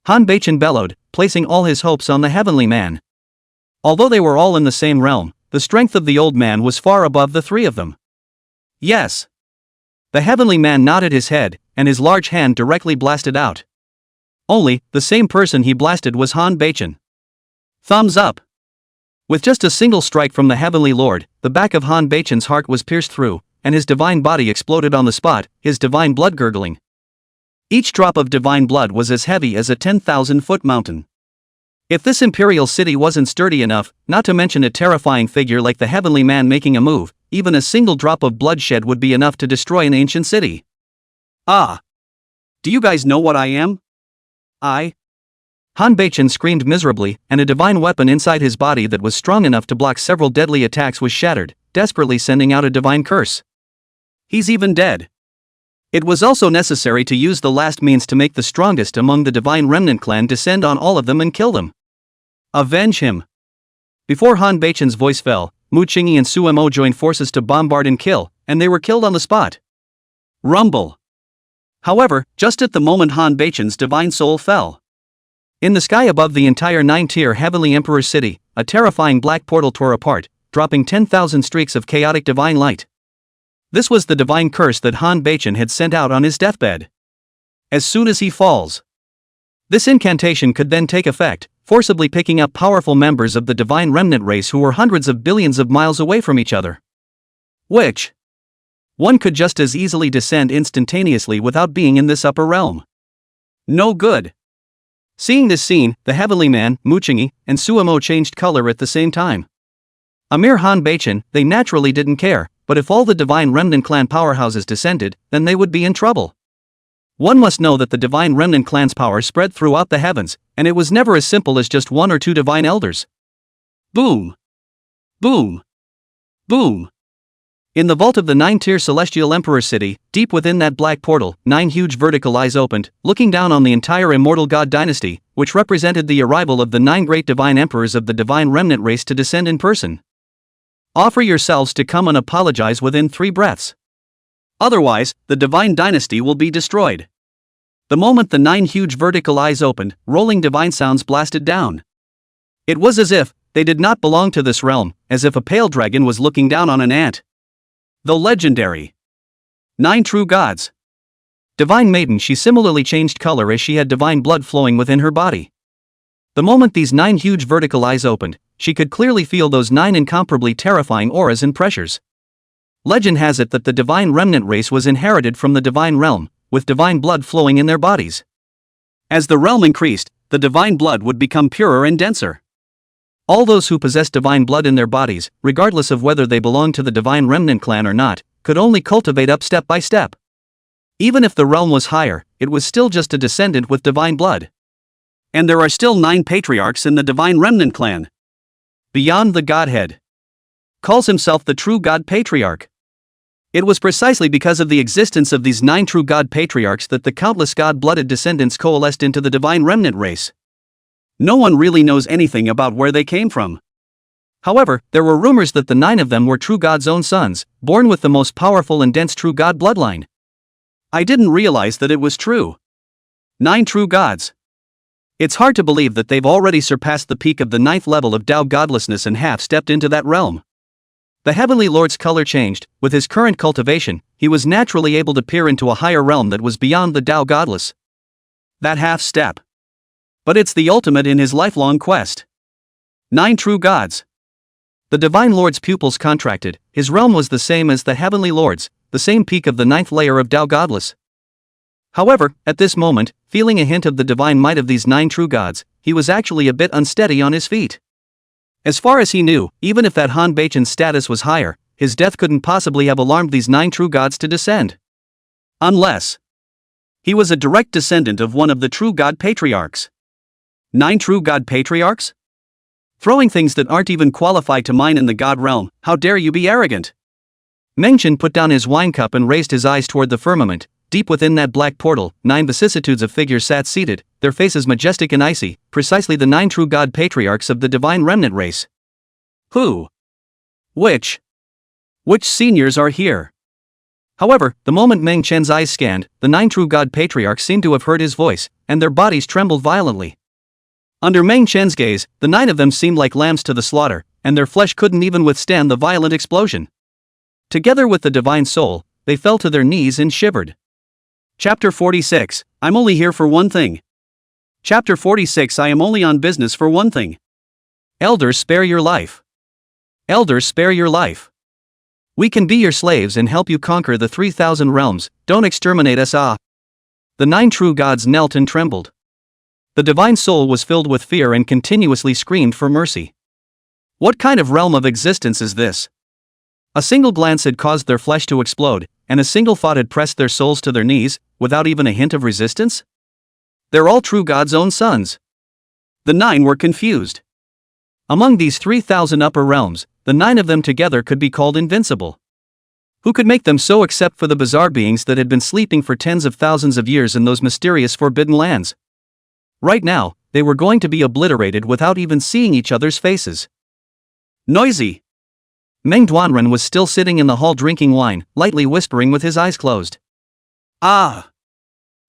Han Beichen bellowed, placing all his hopes on the heavenly man. Although they were all in the same realm, the strength of the old man was far above the three of them. Yes. The heavenly man nodded his head, and his large hand directly blasted out. Only, the same person he blasted was Han Beichen. Thumbs up. With just a single strike from the heavenly lord, the back of Han Beichen's heart was pierced through, and his divine body exploded on the spot, his divine blood gurgling. Each drop of divine blood was as heavy as a 10,000-foot mountain. If this imperial city wasn't sturdy enough, not to mention a terrifying figure like the heavenly man making a move, even a single drop of bloodshed would be enough to destroy an ancient city. Ah! Do you guys know what I am? Han Beichen screamed miserably, and a divine weapon inside his body that was strong enough to block several deadly attacks was shattered, desperately sending out a divine curse. He's even dead. It was also necessary to use the last means to make the strongest among the divine remnant clan descend on all of them and kill them. Avenge him. Before Han Beichen's voice fell, Mu Qingyi and Suemo joined forces to bombard and kill, and they were killed on the spot. Rumble. However, just at the moment Han Beichen's divine soul fell. In the sky above the entire 9-tier heavenly emperor city, a terrifying black portal tore apart, dropping 10,000 streaks of chaotic divine light. This was the divine curse that Han Beichen had sent out on his deathbed. As soon as he falls, this incantation could then take effect, forcibly picking up powerful members of the divine remnant race who were hundreds of billions of miles away from each other. Which one could just as easily descend instantaneously without being in this upper realm. No good. Seeing this scene, the heavenly man, Mu Qingyi, and Suemo changed color at the same time. A mere Han Beichen, they naturally didn't care, but if all the divine remnant clan powerhouses descended, then they would be in trouble. One must know that the divine remnant clan's power spread throughout the heavens, and it was never as simple as just one or two divine elders. Boom! Boom! Boom! In the vault of the 9-tier celestial emperor city, deep within that black portal, 9 huge vertical eyes opened, looking down on the entire immortal god dynasty, which represented the arrival of the 9 great divine emperors of the divine remnant race to descend in person. Offer yourselves to come and apologize within 3 breaths. Otherwise, the divine dynasty will be destroyed. The moment the 9 huge vertical eyes opened, rolling divine sounds blasted down. It was as if they did not belong to this realm, as if a pale dragon was looking down on an ant. The legendary 9 true gods. Divine maiden, she similarly changed color as she had divine blood flowing within her body. The moment these 9 huge vertical eyes opened, she could clearly feel those 9 incomparably terrifying auras and pressures. Legend has it that the divine remnant race was inherited from the divine realm, with divine blood flowing in their bodies. As the realm increased, the divine blood would become purer and denser. All those who possessed divine blood in their bodies, regardless of whether they belonged to the divine remnant clan or not, could only cultivate up step by step. Even if the realm was higher, it was still just a descendant with divine blood. And there are still 9 patriarchs in the divine remnant clan. Beyond the godhead calls himself the true god patriarch. It was precisely because of the existence of these 9 true god patriarchs that the countless god-blooded descendants coalesced into the divine remnant race. No one really knows anything about where they came from. However, there were rumors that the 9 of them were true god's own sons, born with the most powerful and dense true god bloodline. I didn't realize that it was true. 9 true gods. It's hard to believe that they've already surpassed the peak of the 9th level of Tao godlessness and have stepped into that realm. The heavenly lord's color changed. With his current cultivation, he was naturally able to peer into a higher realm that was beyond the Tao godless. That half step. But it's the ultimate in his lifelong quest. 9 true gods. The Divine Lord's pupils contracted. His realm was the same as the Heavenly Lord's, the same peak of the ninth layer of Tao Godless. However, at this moment, feeling a hint of the divine might of these 9 true gods, he was actually a bit unsteady on his feet. As far as he knew, even if that Han Beichen's status was higher, his death couldn't possibly have alarmed these 9 true gods to descend. Unless he was a direct descendant of one of the true god patriarchs. 9 true god patriarchs? Throwing things that aren't even qualified to mine in the god realm, how dare you be arrogant? Mengchen put down his wine cup and raised his eyes toward the firmament. Deep within that black portal, 9 vicissitudes of figures sat seated, their faces majestic and icy, precisely the 9 true god patriarchs of the divine remnant race. Who? Which seniors are here? However, the moment Meng Chen's eyes scanned, the 9 true god patriarchs seemed to have heard his voice, and their bodies trembled violently. Under Meng Chen's gaze, the 9 of them seemed like lambs to the slaughter, and their flesh couldn't even withstand the violent explosion. Together with the divine soul, they fell to their knees and shivered. Chapter 46, I'm only here for one thing. Chapter 46, I am only on business for one thing. Elders, spare your life. Elders, spare your life. We can be your slaves and help you conquer the 3,000 realms, don't exterminate us. The 9 true gods knelt and trembled. The divine soul was filled with fear and continuously screamed for mercy. What kind of realm of existence is this? A single glance had caused their flesh to explode, and a single thought had pressed their souls to their knees, without even a hint of resistance? They're all true God's own sons. The 9 were confused. Among these 3,000 upper realms, the 9 of them together could be called invincible. Who could make them so except for the bizarre beings that had been sleeping for tens of thousands of years in those mysterious forbidden lands? Right now, they were going to be obliterated without even seeing each other's faces. Noisy! Meng Duanren was still sitting in the hall drinking wine, lightly whispering with his eyes closed. Ah!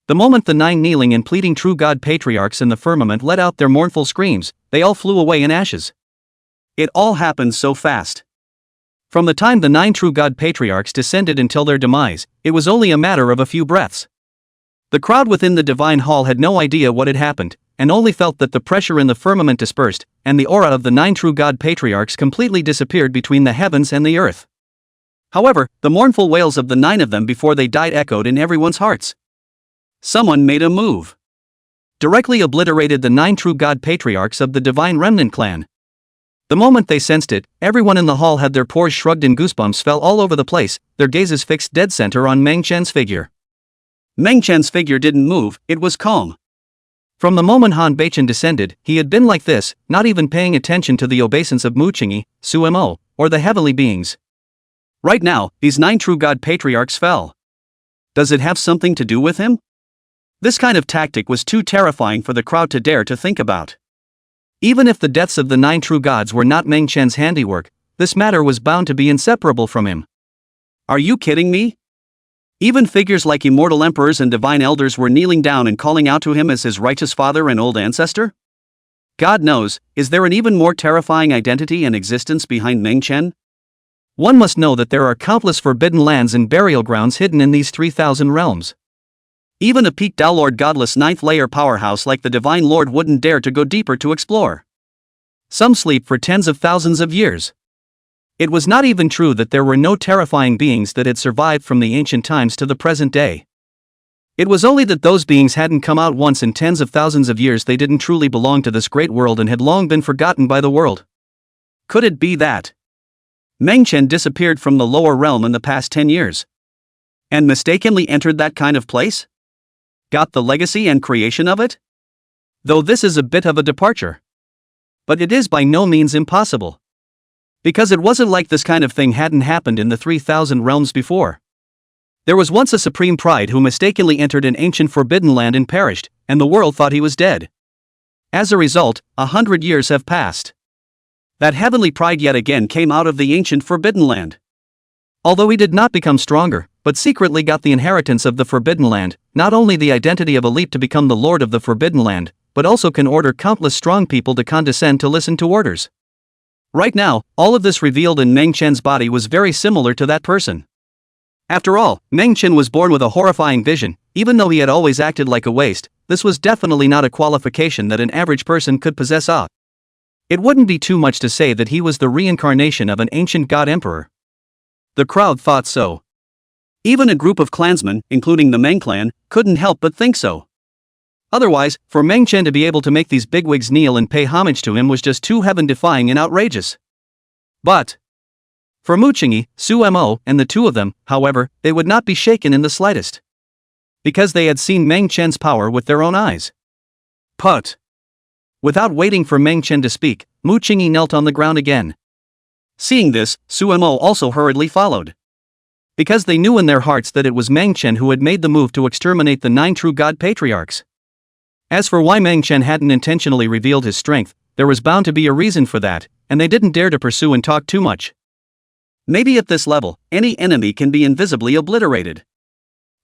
The moment the 9 kneeling and pleading true god patriarchs in the firmament let out their mournful screams, they all flew away in ashes. It all happened so fast. From the time the 9 true god patriarchs descended until their demise, it was only a matter of a few breaths. The crowd within the divine hall had no idea what had happened, and only felt that the pressure in the firmament dispersed, and the aura of the 9 true god patriarchs completely disappeared between the heavens and the earth. However, the mournful wails of the 9 of them before they died echoed in everyone's hearts. Someone made a move. Directly obliterated the 9 true god patriarchs of the divine remnant clan. The moment they sensed it, everyone in the hall had their pores shrugged and goosebumps fell all over the place, their gazes fixed dead center on Meng Chen's figure. Meng Chen's figure didn't move, it was calm. From the moment Han Beichen descended, he had been like this, not even paying attention to the obeisance of Mu Qingyi, Su Mo, or the heavenly beings. Right now, these 9 true god patriarchs fell. Does it have something to do with him? This kind of tactic was too terrifying for the crowd to dare to think about. Even if the deaths of the 9 true gods were not Meng Chen's handiwork, this matter was bound to be inseparable from him. Are you kidding me? Even figures like immortal emperors and divine elders were kneeling down and calling out to him as his righteous father and old ancestor? God knows, is there an even more terrifying identity and existence behind Meng Chen? One must know that there are countless forbidden lands and burial grounds hidden in these 3,000 realms. Even a peak Tao Lord godless 9th layer powerhouse like the Divine Lord wouldn't dare to go deeper to explore. Some sleep for tens of thousands of years. It was not even true that there were no terrifying beings that had survived from the ancient times to the present day. It was only that those beings hadn't come out once in tens of thousands of years. They didn't truly belong to this great world and had long been forgotten by the world. Could it be that Meng Chen disappeared from the lower realm in the past 10 years? And mistakenly entered that kind of place? Got the legacy and creation of it? Though this is a bit of a departure. But it is by no means impossible. Because it wasn't like this kind of thing hadn't happened in the 3,000 realms before. There was once a supreme pride who mistakenly entered an ancient forbidden land and perished, and the world thought he was dead. As a result, 100 years have passed. That heavenly pride yet again came out of the ancient forbidden land. Although he did not become stronger, but secretly got the inheritance of the forbidden land, not only the identity of a leap to become the lord of the forbidden land, but also can order countless strong people to condescend to listen to orders. Right now, all of this revealed in Meng Chen's body was very similar to that person. After all, Meng Chen was born with a horrifying vision. Even though he had always acted like a waste, this was definitely not a qualification that an average person could possess. It wouldn't be too much to say that he was the reincarnation of an ancient god emperor. The crowd thought so. Even a group of clansmen, including the Meng clan, couldn't help but think so. Otherwise, for Meng Chen to be able to make these bigwigs kneel and pay homage to him was just too heaven-defying and outrageous. But for Mu Qingyi, Su Mo, and the two of them, however, they would not be shaken in the slightest. Because they had seen Meng Chen's power with their own eyes. But without waiting for Meng Chen to speak, Mu Qingyi knelt on the ground again. Seeing this, Su Mo also hurriedly followed. Because they knew in their hearts that it was Meng Chen who had made the move to exterminate the 9 true god patriarchs. As for why Meng Chen hadn't intentionally revealed his strength, there was bound to be a reason for that, and they didn't dare to pursue and talk too much. Maybe at this level, any enemy can be invisibly obliterated.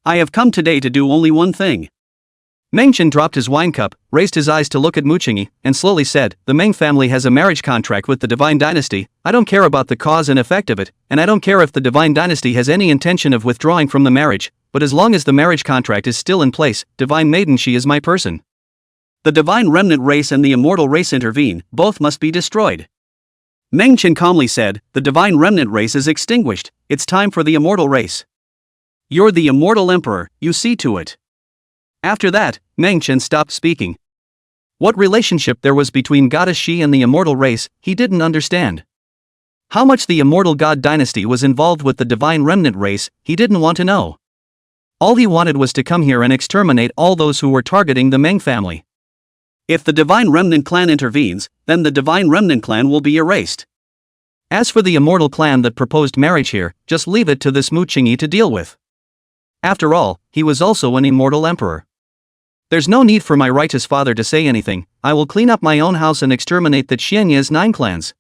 I have come today to do only one thing. Meng Chen dropped his wine cup, raised his eyes to look at Mu Qingyi, and slowly said, "The Meng family has a marriage contract with the Divine Dynasty. I don't care about the cause and effect of it, and I don't care if the Divine Dynasty has any intention of withdrawing from the marriage, but as long as the marriage contract is still in place, Divine Maiden, she is my person. The Divine Remnant race and the Immortal race intervene, both must be destroyed." Meng Chen calmly said, "The Divine Remnant race is extinguished, it's time for the Immortal race. You're the Immortal Emperor, you see to it." After that, Meng Chen stopped speaking. What relationship there was between Goddess Shi and the Immortal race, he didn't understand. How much the Immortal God dynasty was involved with the Divine Remnant race, he didn't want to know. All he wanted was to come here and exterminate all those who were targeting the Meng family. If the Divine Remnant clan intervenes, then the Divine Remnant clan will be erased. As for the Immortal clan that proposed marriage here, just leave it to this Mu Qingyi to deal with. After all, he was also an Immortal Emperor. There's no need for my righteous father to say anything. I will clean up my own house and exterminate the Qianye's 9 clans.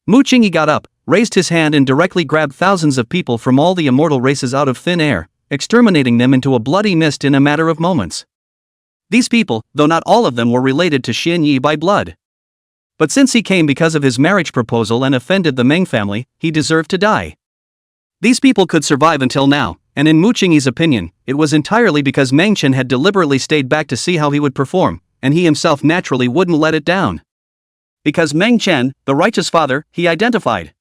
Mu Qingyi got up, raised his hand and directly grabbed thousands of people from all the Immortal races out of thin air, exterminating them into a bloody mist in a matter of moments. These people, though not all of them were related to Qianyi by blood. But since he came because of his marriage proposal and offended the Meng family, he deserved to die. These people could survive until now, and in Mu Qingyi's opinion, it was entirely because Meng Chen had deliberately stayed back to see how he would perform, and he himself naturally wouldn't let it down. Because Meng Chen, the righteous father, he identified.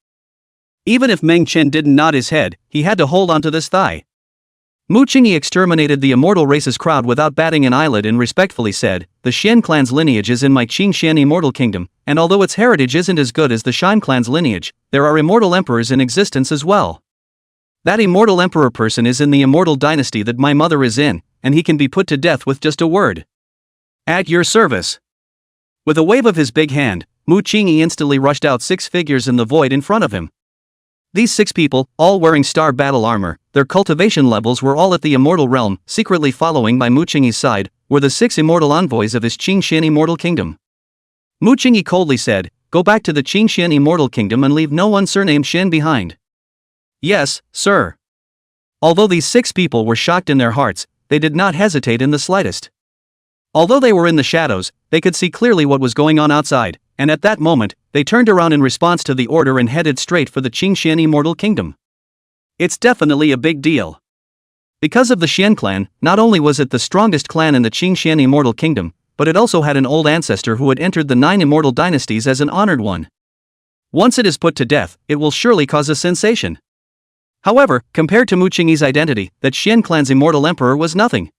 Even if Meng Chen didn't nod his head, he had to hold onto this thigh. Mu Qingyi exterminated the Immortal race's crowd without batting an eyelid and respectfully said, "The Xian clan's lineage is in my Qing Xian Immortal Kingdom, and although its heritage isn't as good as the Shan clan's lineage, there are immortal emperors in existence as well. That Immortal Emperor person is in the Immortal Dynasty that my mother is in, and he can be put to death with just a word. At your service." With a wave of his big hand, Mu Qingyi instantly rushed out 6 figures in the void in front of him. These 6 people, all wearing star battle armor, their cultivation levels were all at the Immortal realm, secretly following by Mu Qingyi's side, were the 6 immortal envoys of his Qing Xian Immortal Kingdom. Mu Qingyi coldly said, "Go back to the Qing Xian Immortal Kingdom and leave no one surnamed Xian behind." "Yes, sir." Although these 6 people were shocked in their hearts, they did not hesitate in the slightest. Although they were in the shadows, they could see clearly what was going on outside, and at that moment, they turned around in response to the order and headed straight for the Qing Xian Immortal Kingdom. It's definitely a big deal. Because of the Xian clan, not only was it the strongest clan in the Qing Xian Immortal Kingdom, but it also had an old ancestor who had entered the 9 immortal dynasties as an honored one. Once it is put to death, it will surely cause a sensation. However, compared to Mu Qingyi's identity, that Xian clan's immortal emperor was nothing.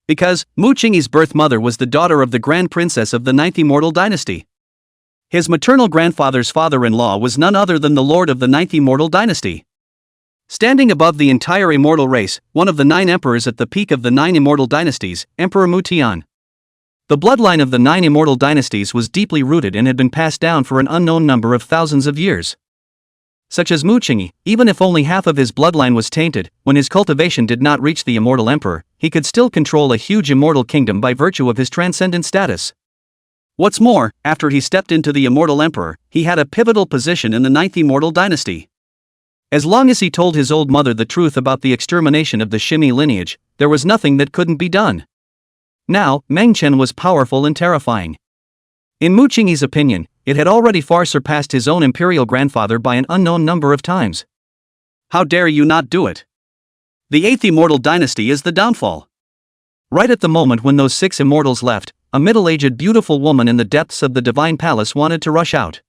Because Mu Qingyi's birth mother was the daughter of the Grand Princess of the 9th Immortal Dynasty. His maternal grandfather's father-in-law was none other than the Lord of the 9th Immortal Dynasty. Standing above the entire immortal race, one of the 9 emperors at the peak of the 9 immortal dynasties, Emperor Mu Tian. The bloodline of the 9 immortal dynasties was deeply rooted and had been passed down for an unknown number of thousands of years. Such as Mu Qingyi, even if only half of his bloodline was tainted, when his cultivation did not reach the immortal emperor, he could still control a huge immortal kingdom by virtue of his transcendent status. What's more, after he stepped into the immortal emperor, he had a pivotal position in the 9th immortal dynasty. As long as he told his old mother the truth about the extermination of the Shimi lineage, there was nothing that couldn't be done. Now, Meng Chen was powerful and terrifying. In Mu Qingyi's opinion, it had already far surpassed his own imperial grandfather by an unknown number of times. How dare you not do it? The 8th immortal dynasty is the downfall. Right at the moment when those 6 immortals left, a middle-aged beautiful woman in the depths of the divine palace wanted to rush out.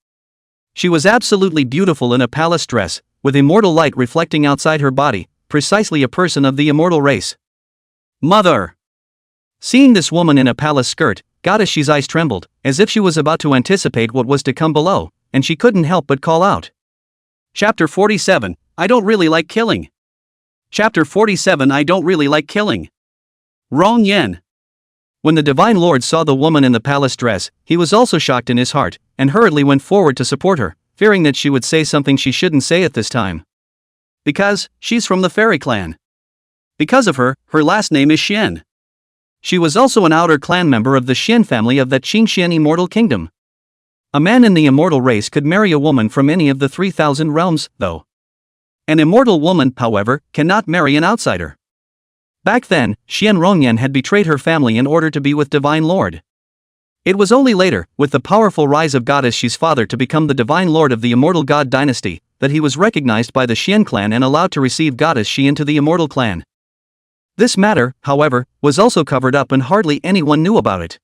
She was absolutely beautiful in a palace dress, with immortal light reflecting outside her body, precisely a person of the immortal race. Mother! Seeing this woman in a palace skirt, Goddess Shi's eyes trembled, as if she was about to anticipate what was to come below, and she couldn't help but call out. Chapter 47, I don't really like killing. Chapter 47, I don't really like killing. Wrong Yen. When the Divine Lord saw the woman in the palace dress, he was also shocked in his heart, and hurriedly went forward to support her, fearing that she would say something she shouldn't say at this time. Because, she's from the fairy clan. Because of her, her last name is Xian. She was also an outer clan member of the Xian family of that Qingxian immortal kingdom. A man in the immortal race could marry a woman from any of the 3,000 realms, though. An immortal woman, however, cannot marry an outsider. Back then, Xian Rongyan had betrayed her family in order to be with Divine Lord. It was only later, with the powerful rise of Goddess Shi's father to become the Divine Lord of the Immortal God dynasty, that he was recognized by the Xian clan and allowed to receive Goddess Shi into the Immortal clan. This matter, however, was also covered up and hardly anyone knew about it.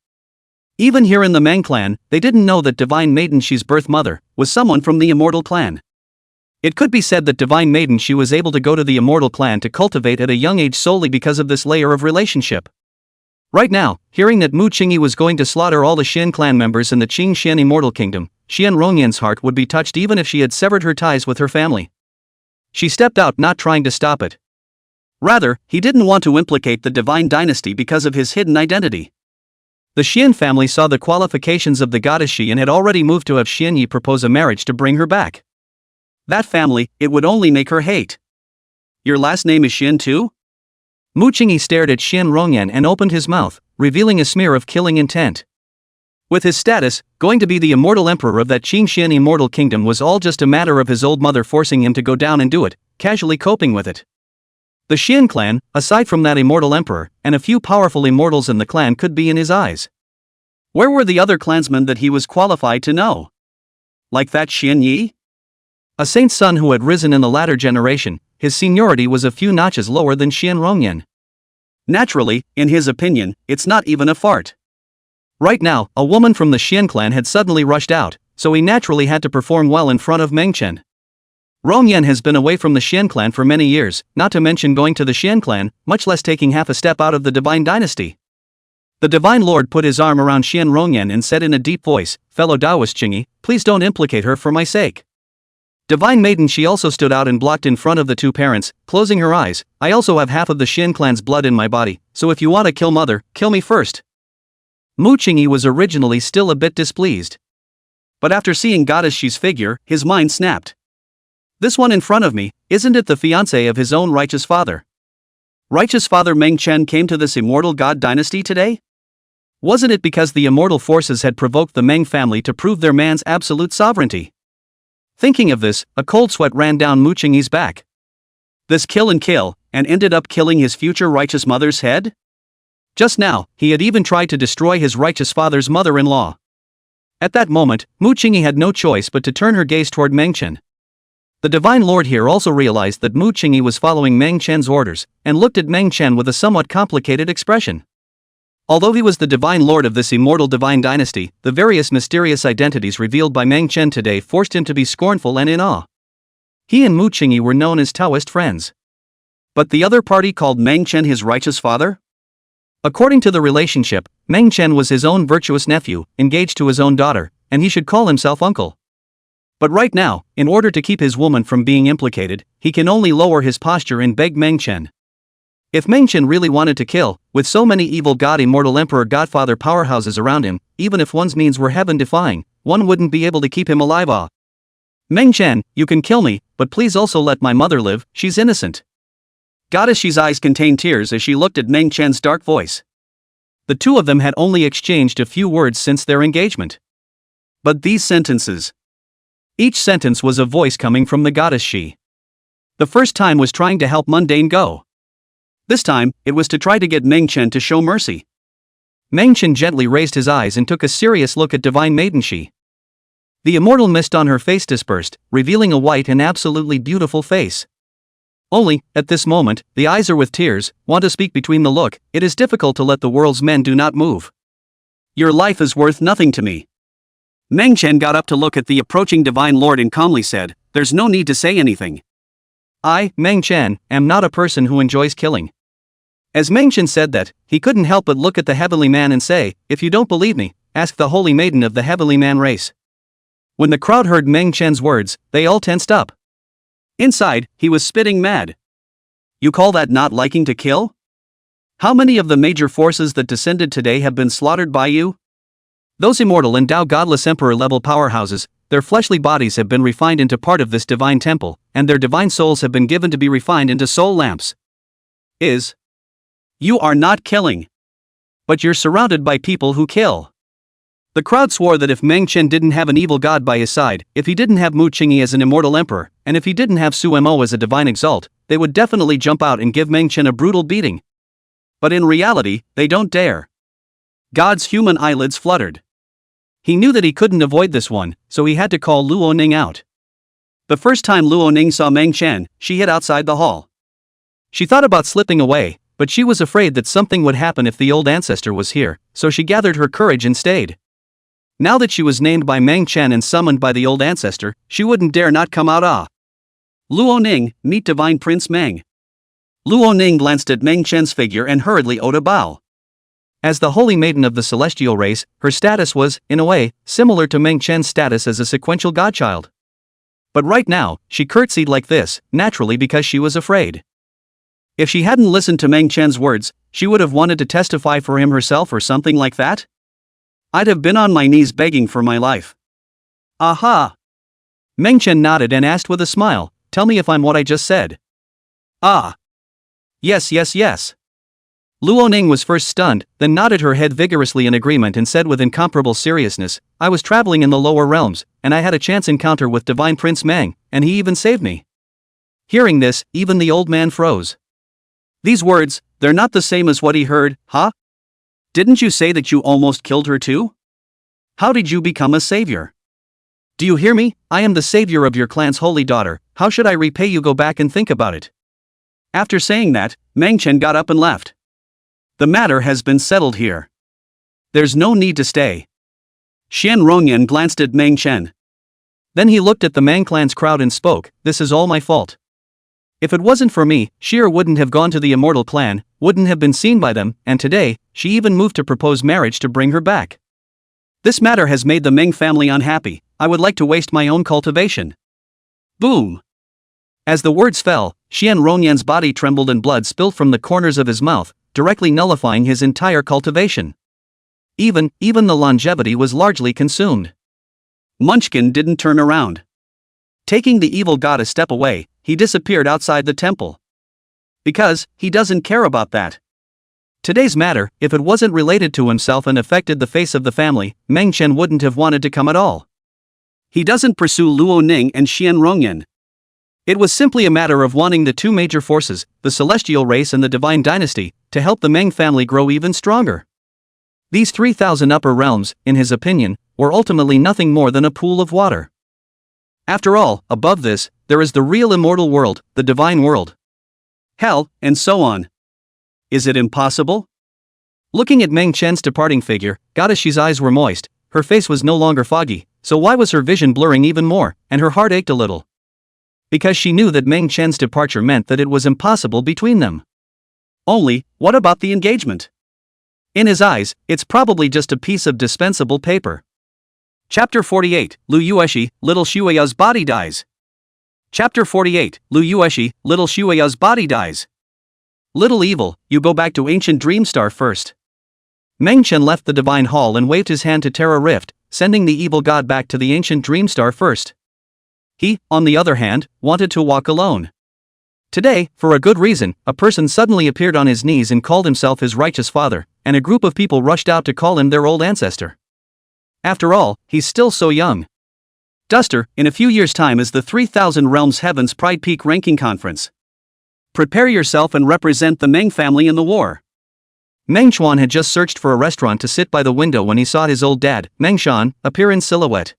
Even here in the Mang clan, they didn't know that Divine Maiden Shi's birth mother was someone from the Immortal clan. It could be said that Divine Maiden Shi was able to go to the Immortal clan to cultivate at a young age solely because of this layer of relationship. Right now, hearing that Mu Qingyi was going to slaughter all the Xian clan members in the Qingxian Immortal Kingdom, Xian Rongyan's heart would be touched even if she had severed her ties with her family. She stepped out, not trying to stop it. Rather, he didn't want to implicate the Divine Dynasty because of his hidden identity. The Xian family saw the qualifications of the Goddess Shi and had already moved to have Xian Yi propose a marriage to bring her back. That family, it would only make her hate. Your last name is Xian too? Mu Qingyi stared at Xian Rongyan and opened his mouth, revealing a smear of killing intent. With his status, going to be the immortal emperor of that Qingxian immortal kingdom was all just a matter of his old mother forcing him to go down and do it, casually coping with it. The Xian clan, aside from that immortal emperor, and a few powerful immortals in the clan could be in his eyes. Where were the other clansmen that he was qualified to know? Like that Xian Yi? A saint's son who had risen in the latter generation, his seniority was a few notches lower than Xian Rongyan. Naturally, in his opinion, it's not even a fart. Right now, a woman from the Xian clan had suddenly rushed out, so he naturally had to perform well in front of Meng Chen. Rongyan has been away from the Xian clan for many years, not to mention going to the Xian clan, much less taking half a step out of the Divine Dynasty. The Divine Lord put his arm around Xian Rongyan and said in a deep voice, "Fellow Taoist Qingyi, please don't implicate her for my sake." Divine Maiden Shi also stood out and blocked in front of the two parents, closing her eyes. "I also have half of the Xian clan's blood in my body, so if you want to kill mother, kill me first." Mu Qingyi was originally still a bit displeased. But after seeing Goddess Shi's figure, his mind snapped. This one in front of me, isn't it the fiancé of his own righteous father? Righteous father Meng Chen came to this immortal god dynasty today? Wasn't it because the immortal forces had provoked the Meng family to prove their man's absolute sovereignty? Thinking of this, a cold sweat ran down Mu Qingyi's back. This kill, and ended up killing his future righteous mother's head? Just now, he had even tried to destroy his righteous father's mother-in-law. At that moment, Mu Qingyi had no choice but to turn her gaze toward Meng Chen. The Divine Lord here also realized that Mu Qingyi was following Meng Chen's orders, and looked at Meng Chen with a somewhat complicated expression. Although he was the Divine Lord of this immortal Divine Dynasty, the various mysterious identities revealed by Meng Chen today forced him to be scornful and in awe. He and Mu Qingyi were known as Taoist friends. But the other party called Meng Chen his righteous father? According to the relationship, Meng Chen was his own virtuous nephew, engaged to his own daughter, and he should call himself uncle. But right now, in order to keep his woman from being implicated, he can only lower his posture and beg Meng Chen. If Meng Chen really wanted to kill, with so many evil god immortal emperor godfather powerhouses around him, even if one's means were heaven-defying, one wouldn't be able to keep him alive. Meng Chen, you can kill me, but please also let my mother live, she's innocent. Goddess Shi's eyes contained tears as she looked at Meng Chen's dark voice. The two of them had only exchanged a few words since their engagement. But these sentences. Each sentence was a voice coming from the Goddess Shi. The first time was trying to help mundane go. This time, it was to try to get Meng Chen to show mercy. Meng Chen gently raised his eyes and took a serious look at Divine Maiden Shi. The immortal mist on her face dispersed, revealing a white and absolutely beautiful face. Only, at this moment, the eyes are with tears, want to speak between the look, it is difficult to let the world's men do not move. Your life is worth nothing to me. Meng Chen got up to look at the approaching divine lord and calmly said, "There's no need to say anything. I, Meng Chen, am not a person who enjoys killing." As Meng Chen said that, he couldn't help but look at the heavenly man and say, "If you don't believe me, ask the holy maiden of the heavenly man race." When the crowd heard Meng Chen's words, they all tensed up. Inside, he was spitting mad. You call that not liking to kill? How many of the major forces that descended today have been slaughtered by you? Those immortal and Tao godless emperor-level powerhouses, their fleshly bodies have been refined into part of this divine temple, and their divine souls have been given to be refined into soul lamps. You are not killing. But you're surrounded by people who kill. The crowd swore that if Meng Chen didn't have an evil god by his side, if he didn't have Mu Qingyi as an immortal emperor, and if he didn't have Su Mo as a divine exalt, they would definitely jump out and give Meng Chen a brutal beating. But in reality, they don't dare. God's human eyelids fluttered. He knew that he couldn't avoid this one, so he had to call Luo Ning out. The first time Luo Ning saw Meng Chen, she hid outside the hall. She thought about slipping away, but she was afraid that something would happen if the old ancestor was here, so she gathered her courage and stayed. Now that she was named by Meng Chen and summoned by the old ancestor, she wouldn't dare not come out. Luo Ning, meet Divine Prince Meng. Luo Ning glanced at Meng Chen's figure and hurriedly owed a bow. As the holy maiden of the celestial race, her status was, in a way, similar to Meng Chen's status as a sequential godchild. But right now, she curtsied like this, naturally because she was afraid. If she hadn't listened to Meng Chen's words, she would have wanted to testify for him herself or something like that. I'd have been on my knees begging for my life. Aha! Meng Chen nodded and asked with a smile, "Tell me if I'm what I just said." Ah! Yes. Luo Ning was first stunned, then nodded her head vigorously in agreement and said with incomparable seriousness, "I was traveling in the lower realms, and I had a chance encounter with Divine Prince Meng, and he even saved me." Hearing this, even the old man froze. These words, they're not the same as what he heard, huh? Didn't you say that you almost killed her too? How did you become a savior? Do you hear me? I am the savior of your clan's holy daughter. How should I repay you? Go back and think about it. After saying that, Meng Chen got up and left. The matter has been settled here. There's no need to stay. Xian Rongyan glanced at Meng Chen. Then he looked at the Mang clan's crowd and spoke, "This is all my fault. If it wasn't for me, Sheer wouldn't have gone to the immortal clan, wouldn't have been seen by them, and today, she even moved to propose marriage to bring her back. This matter has made the Meng family unhappy. I would like to waste my own cultivation." Boom! As the words fell, Xian Rongyan's body trembled and blood spilled from the corners of his mouth, directly nullifying his entire cultivation. Even the longevity was largely consumed. Munchkin didn't turn around. Taking the evil god a step away, he disappeared outside the temple. Because, he doesn't care about that. Today's matter, if it wasn't related to himself and affected the face of the family, Meng Chen wouldn't have wanted to come at all. He doesn't pursue Luo Ning and Xian Rongyan. It was simply a matter of wanting the two major forces, the celestial race and the divine dynasty, to help the Meng family grow even stronger. These 3,000 upper realms, in his opinion, were ultimately nothing more than a pool of water. After all, above this, there is the real immortal world, the divine world. Hell, and so on. Is it impossible? Looking at Meng Chen's departing figure, Goddess Shi's eyes were moist, her face was no longer foggy, so why was her vision blurring even more, and her heart ached a little? Because she knew that Meng Chen's departure meant that it was impossible between them. Only, what about the engagement? In his eyes, it's probably just a piece of dispensable paper. Chapter 48, Lu Yueshi, Little Shueya's body dies. Chapter 48, Lu Yueshi, Little Shueya's body dies. Little evil, you go back to ancient Dreamstar first. Meng Chen left the divine hall and waved his hand to Terra Rift, sending the evil god back to the ancient Dreamstar first. He, on the other hand, wanted to walk alone. Today, for a good reason, a person suddenly appeared on his knees and called himself his righteous father, and a group of people rushed out to call him their old ancestor. After all, he's still so young. Duster, in a few years' time is the 3000 Realms Heavens Pride Peak Ranking Conference. Prepare yourself and represent the Meng family in the war. Meng Chuan had just searched for a restaurant to sit by the window when he saw his old dad, Meng Shan, appear in silhouette.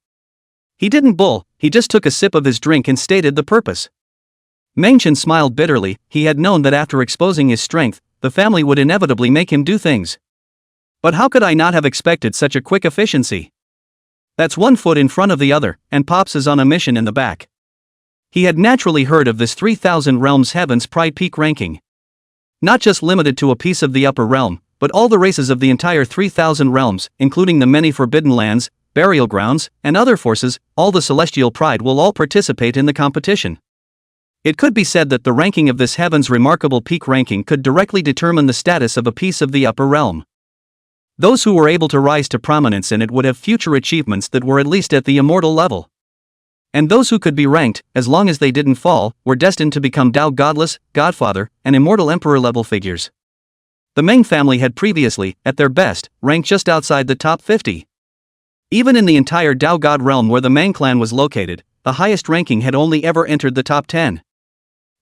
He didn't bull, he just took a sip of his drink and stated the purpose. Meng Chen smiled bitterly, he had known that after exposing his strength, the family would inevitably make him do things. But how could I not have expected such a quick efficiency? That's one foot in front of the other, and Pops is on a mission in the back. He had naturally heard of this 3000 Realms Heaven's Pride Peak ranking. Not just limited to a piece of the upper realm, but all the races of the entire 3000 realms, including the many forbidden lands, burial grounds, and other forces, all the celestial pride will all participate in the competition. It could be said that the ranking of this Heaven's Remarkable Peak ranking could directly determine the status of a piece of the upper realm. Those who were able to rise to prominence in it would have future achievements that were at least at the immortal level. And those who could be ranked, as long as they didn't fall, were destined to become Tao Godless, Godfather, and Immortal Emperor level figures. The Meng family had previously, at their best, ranked just outside the top 50. Even in the entire Tao God realm where the Meng clan was located, the highest ranking had only ever entered the top 10.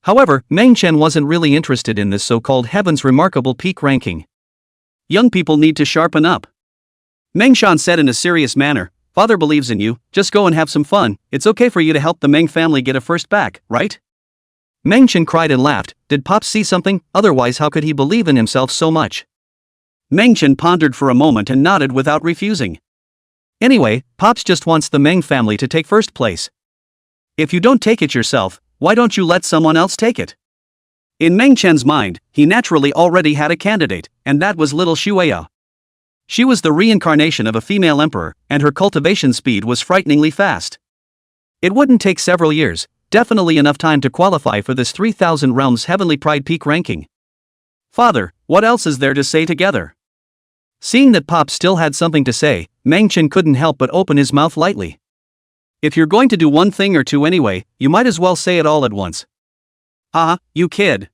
However, Meng Chen wasn't really interested in this so-called Heaven's Remarkable Peak ranking. Young people need to sharpen up. Meng Shan said in a serious manner, "Father believes in you, just go and have some fun. It's okay for you to help the Meng family get a first back, right?" Meng Chen cried and laughed. Did Pops see something? Otherwise how could he believe in himself so much? Meng Chen pondered for a moment and nodded without refusing. Anyway, Pops just wants the Meng family to take first place. If you don't take it yourself, why don't you let someone else take it? In Meng Chen's mind, he naturally already had a candidate, and that was little Shueya. She was the reincarnation of a female emperor, and her cultivation speed was frighteningly fast. It wouldn't take several years, definitely enough time to qualify for this 3000 Realms Heavenly Pride Peak ranking. Father, what else is there to say together? Seeing that Pop still had something to say, Meng Chen couldn't help but open his mouth lightly. If you're going to do one thing or two anyway, you might as well say it all at once. You kid.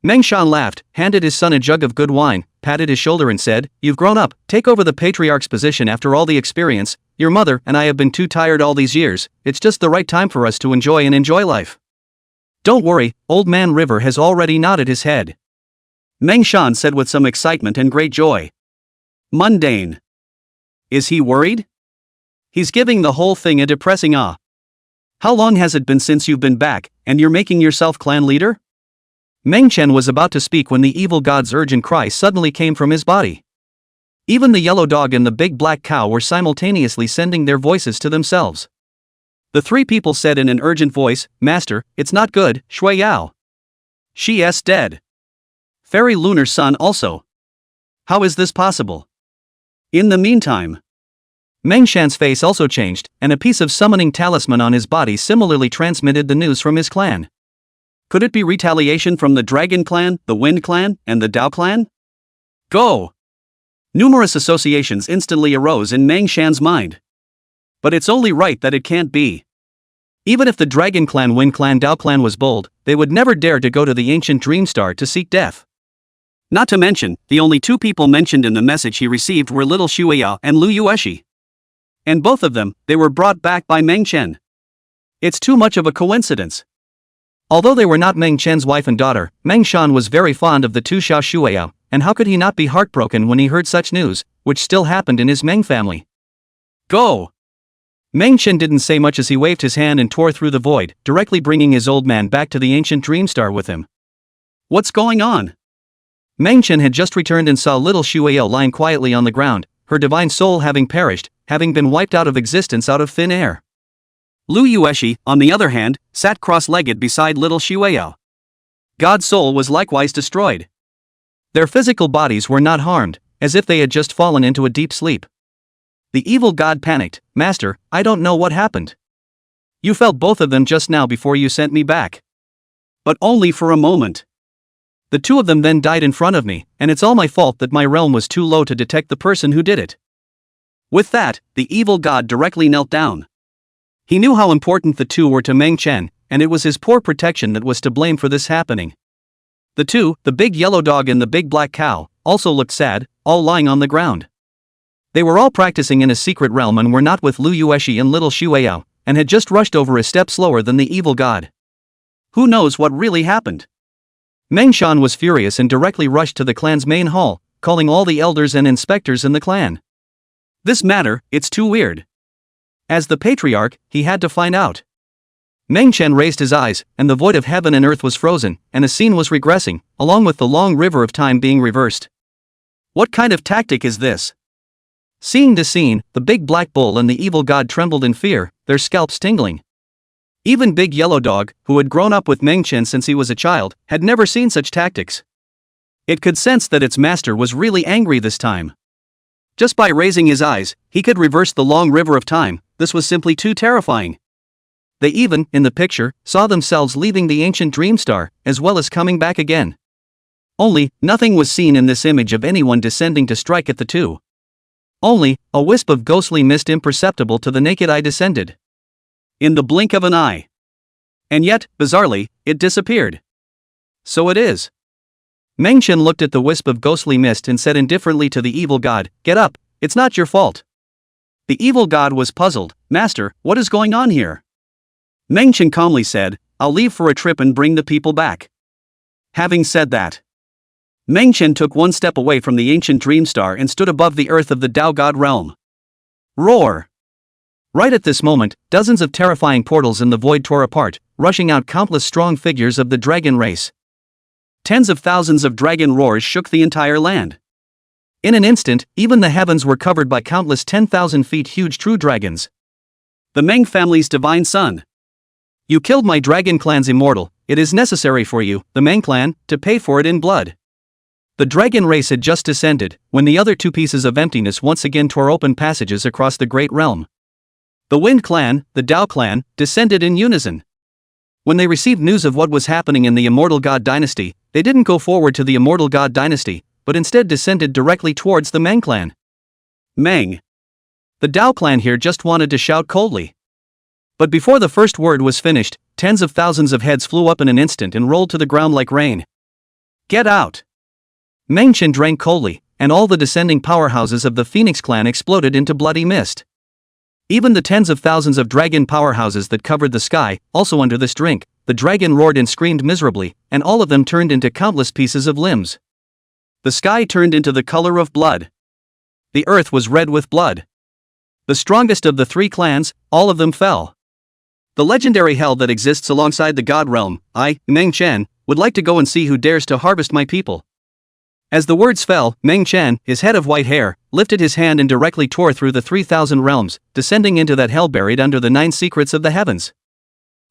Meng Shan laughed, handed his son a jug of good wine, patted his shoulder and said, "You've grown up, take over the patriarch's position after all the experience. Your mother and I have been too tired all these years, it's just the right time for us to enjoy life." "Don't worry, old man River has already nodded his head," Meng Shan said with some excitement and great joy. Mundane. Is he worried? He's giving the whole thing a depressing ah. How long has it been since you've been back, and you're making yourself clan leader? Meng Chen was about to speak when the evil god's urgent cry suddenly came from his body. Even the yellow dog and the big black cow were simultaneously sending their voices to themselves. The three people said in an urgent voice, "Master, it's not good, Shui Yao. She's dead. Fairy Lunar Sun also. How is this possible?" In the meantime, Meng Shan's face also changed, and a piece of summoning talisman on his body similarly transmitted the news from his clan. Could it be retaliation from the Dragon Clan, the Wind Clan, and the Dao Clan? Go! Numerous associations instantly arose in Meng Shan's mind. But it's only right that it can't be. Even if the Dragon Clan, Wind Clan, Dao Clan was bold, they would never dare to go to the ancient Dream Star to seek death. Not to mention, the only two people mentioned in the message he received were little Shueya and Lu Yueshi. And both of them, they were brought back by Meng Chen. It's too much of a coincidence. Although they were not Meng Chen's wife and daughter, Meng Shan was very fond of the two Xiao Shueya, and how could he not be heartbroken when he heard such news, which still happened in his Meng family? Go! Meng Chen didn't say much as he waved his hand and tore through the void, directly bringing his old man back to the ancient Dream Star with him. What's going on? Meng Chen had just returned and saw little Shueya lying quietly on the ground, her divine soul having perished, having been wiped out of existence out of thin air. Lu Yueshi, on the other hand, sat cross-legged beside little Shueya. God's soul was likewise destroyed. Their physical bodies were not harmed, as if they had just fallen into a deep sleep. The evil god panicked, "Master, I don't know what happened. You felt both of them just now before you sent me back. But only for a moment. The two of them then died in front of me, and it's all my fault that my realm was too low to detect the person who did it." With that, the evil god directly knelt down. He knew how important the two were to Meng Chen, and it was his poor protection that was to blame for this happening. The two, the big yellow dog and the big black cow, also looked sad, all lying on the ground. They were all practicing in a secret realm and were not with Lu Yueshi and little Shueya, and had just rushed over a step slower than the evil god. Who knows what really happened? Meng Shan was furious and directly rushed to the clan's main hall, calling all the elders and inspectors in the clan. This matter, it's too weird. As the patriarch, he had to find out. Meng Chen raised his eyes, and the void of heaven and earth was frozen, and a scene was regressing, along with the long river of time being reversed. What kind of tactic is this? Seeing the scene, the big black bull and the evil god trembled in fear, their scalps tingling. Even Big Yellow Dog, who had grown up with Meng Chen since he was a child, had never seen such tactics. It could sense that its master was really angry this time. Just by raising his eyes, he could reverse the long river of time. This was simply too terrifying. They even, in the picture, saw themselves leaving the ancient dream star, as well as coming back again. Only, nothing was seen in this image of anyone descending to strike at the two. Only, a wisp of ghostly mist imperceptible to the naked eye descended. In the blink of an eye. And yet, bizarrely, it disappeared. So it is. Meng Chen looked at the wisp of ghostly mist and said indifferently to the evil god, "Get up, it's not your fault." The evil god was puzzled. "Master, what is going on here?" Meng Chen calmly said, "I'll leave for a trip and bring the people back." Having said that, Meng Chen took one step away from the ancient dream star and stood above the earth of the Tao God realm. Roar! Right at this moment, dozens of terrifying portals in the void tore apart, rushing out countless strong figures of the dragon race. Tens of thousands of dragon roars shook the entire land. In an instant, even the heavens were covered by countless 10,000 feet huge true dragons. The Meng family's divine son. You killed my dragon clan's immortal. It is necessary for you, the Meng clan, to pay for it in blood. The dragon race had just descended, when the other two pieces of emptiness once again tore open passages across the great realm. The Wind clan, the Tao clan, descended in unison. When they received news of what was happening in the Immortal God dynasty, they didn't go forward to the Immortal God dynasty, but instead descended directly towards the Meng clan. Meng. The Tao clan here just wanted to shout coldly. But before the first word was finished, tens of thousands of heads flew up in an instant and rolled to the ground like rain. Get out! Meng Chen drank coldly, and all the descending powerhouses of the Phoenix clan exploded into bloody mist. Even the tens of thousands of dragon powerhouses that covered the sky, also under this drink, the dragon roared and screamed miserably, and all of them turned into countless pieces of limbs. The sky turned into the color of blood. The earth was red with blood. The strongest of the three clans, all of them fell. The legendary hell that exists alongside the god realm, I, Meng Chen, would like to go and see who dares to harvest my people. As the words fell, Meng Chen, his head of white hair, lifted his hand and directly tore through the 3,000 realms, descending into that hell buried under the 9 secrets of the heavens.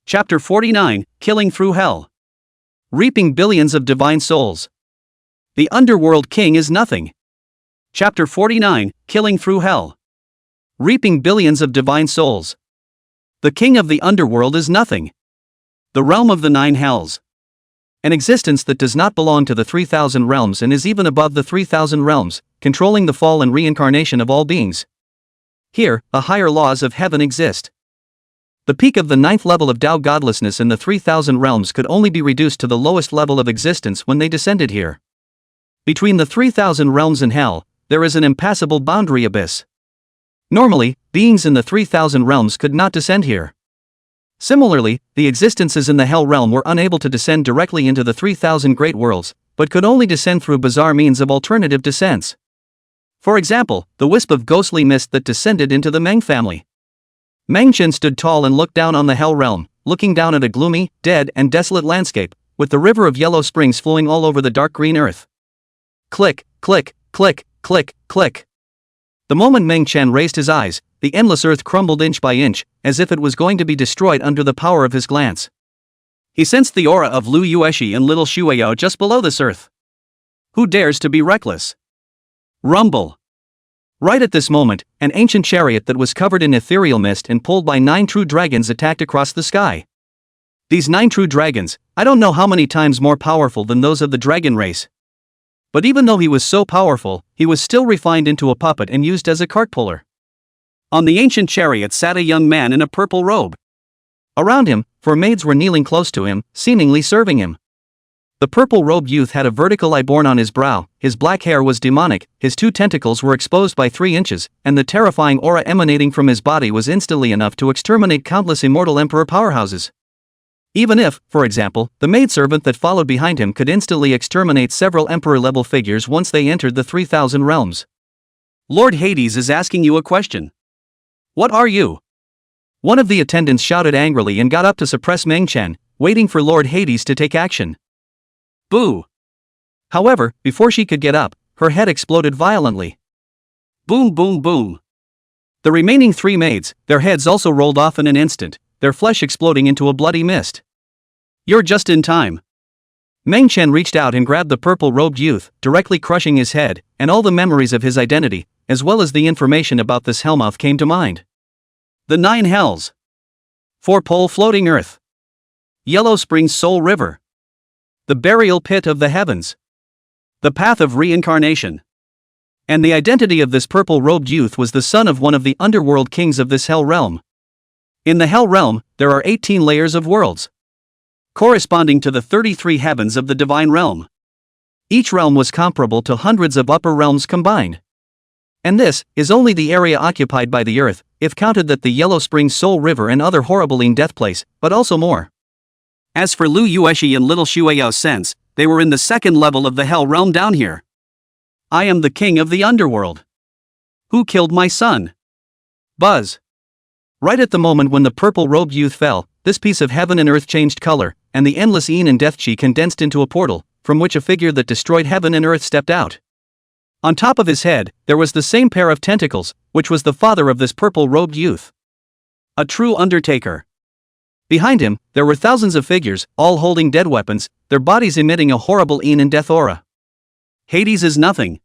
Chapter 49, Killing Through Hell. Reaping billions of divine souls. The underworld king is nothing. Chapter 49, Killing Through Hell. Reaping billions of divine souls. The king of the underworld is nothing. The realm of the 9 hells. An existence that does not belong to the 3,000 realms and is even above the 3,000 realms, controlling the fall and reincarnation of all beings. Here, the higher laws of heaven exist. The peak of the 9th level of Tao godlessness in the 3,000 realms could only be reduced to the lowest level of existence when they descended here. Between the 3,000 realms and hell, there is an impassable boundary abyss. Normally, beings in the 3,000 realms could not descend here. Similarly, the existences in the hell realm were unable to descend directly into the 3,000 great worlds, but could only descend through bizarre means of alternative descents. For example, the wisp of ghostly mist that descended into the Meng family. Meng Chen stood tall and looked down on the hell realm, looking down at a gloomy, dead and desolate landscape, with the river of yellow springs flowing all over the dark green earth. Click, click, click, click, click. The moment Meng Chen raised his eyes, the endless earth crumbled inch by inch, as if it was going to be destroyed under the power of his glance. He sensed the aura of Lu Yueshi and little Shueyao just below this earth. Who dares to be reckless? Rumble. Right at this moment, an ancient chariot that was covered in ethereal mist and pulled by 9 true dragons attacked across the sky. These 9 true dragons, I don't know how many times more powerful than those of the dragon race. But even though he was so powerful, he was still refined into a puppet and used as a cart puller. On the ancient chariot sat a young man in a purple robe. Around him, 4 maids were kneeling close to him, seemingly serving him. The purple-robed youth had a vertical eye born on his brow, his black hair was demonic, his 2 tentacles were exposed by 3 inches, and the terrifying aura emanating from his body was instantly enough to exterminate countless immortal emperor powerhouses. Even if, for example, the maidservant that followed behind him could instantly exterminate several emperor-level figures once they entered the 3,000 realms. Lord Hades is asking you a question. What are you? One of the attendants shouted angrily and got up to suppress Meng Chen, waiting for Lord Hades to take action. Boo! However, before she could get up, her head exploded violently. Boom, boom, boom. The remaining 3 maids, their heads also rolled off in an instant, their flesh exploding into a bloody mist. You're just in time. Meng Chen reached out and grabbed the purple-robed youth, directly crushing his head, and all the memories of his identity, as well as the information about this hellmouth came to mind. The 9 hells. 4-pole floating earth. Yellow Spring's soul river. The burial pit of the heavens. The path of reincarnation. And the identity of this purple-robed youth was the son of one of the underworld kings of this hell realm. In the hell realm, there are 18 layers of worlds, corresponding to the 33 heavens of the divine realm. Each realm was comparable to hundreds of upper realms combined. And this is only the area occupied by the earth, if counted that the Yellow Spring Soul River and other Horribleine Death Place, but also more. As for Lu Yueshi and Little Shueyao's sense, they were in the second level of the hell realm down here. I am the king of the underworld. Who killed my son? Buzz. Right at the moment when the purple-robed youth fell, this piece of heaven and earth changed color, and the endless Eon and Death Chi condensed into a portal, from which a figure that destroyed heaven and earth stepped out. On top of his head, there was the same pair of tentacles, which was the father of this purple-robed youth. A true undertaker. Behind him, there were thousands of figures, all holding dead weapons, their bodies emitting a horrible Eon and death aura. Hades is nothing.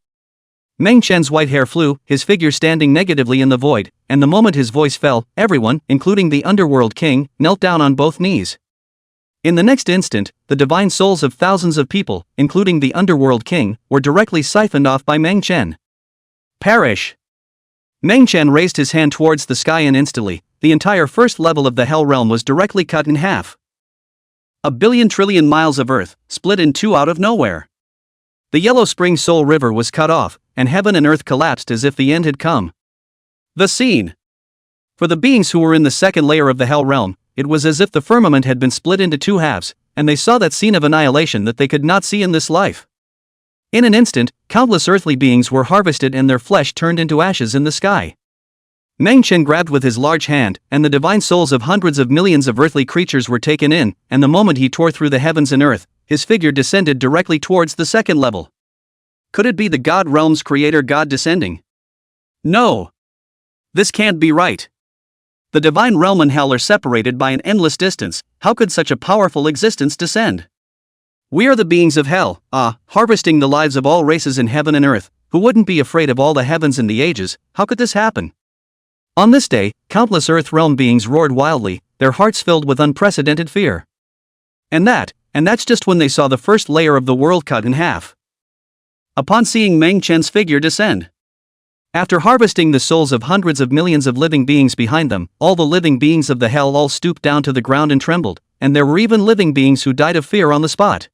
Meng Chen's white hair flew, his figure standing negatively in the void, and the moment his voice fell, everyone, including the underworld king, knelt down on both knees. In the next instant, the divine souls of thousands of people, including the underworld king, were directly siphoned off by Meng Chen. Perish! Meng Chen raised his hand towards the sky and instantly, the entire first level of the hell realm was directly cut in half. A billion trillion miles of earth, split in 2 out of nowhere. The Yellow Spring Soul River was cut off, and heaven and earth collapsed as if the end had come. The scene. For the beings who were in the second layer of the hell realm, it was as if the firmament had been split into 2 halves, and they saw that scene of annihilation that they could not see in this life. In an instant, countless earthly beings were harvested and their flesh turned into ashes in the sky. Meng Chen grabbed with his large hand, and the divine souls of hundreds of millions of earthly creatures were taken in, and the moment he tore through the heavens and earth, his figure descended directly towards the second level. Could it be the God realm's creator God descending? No. This can't be right. The divine realm and hell are separated by an endless distance. How could such a powerful existence descend? We are the beings of hell, harvesting the lives of all races in heaven and earth, who wouldn't be afraid of all the heavens and the ages. How could this happen? On this day, countless earth realm beings roared wildly, their hearts filled with unprecedented fear. And that's just when they saw the first layer of the world cut in half. Upon seeing Meng Chen's figure descend. After harvesting the souls of hundreds of millions of living beings behind them, all the living beings of the hell all stooped down to the ground and trembled, and there were even living beings who died of fear on the spot.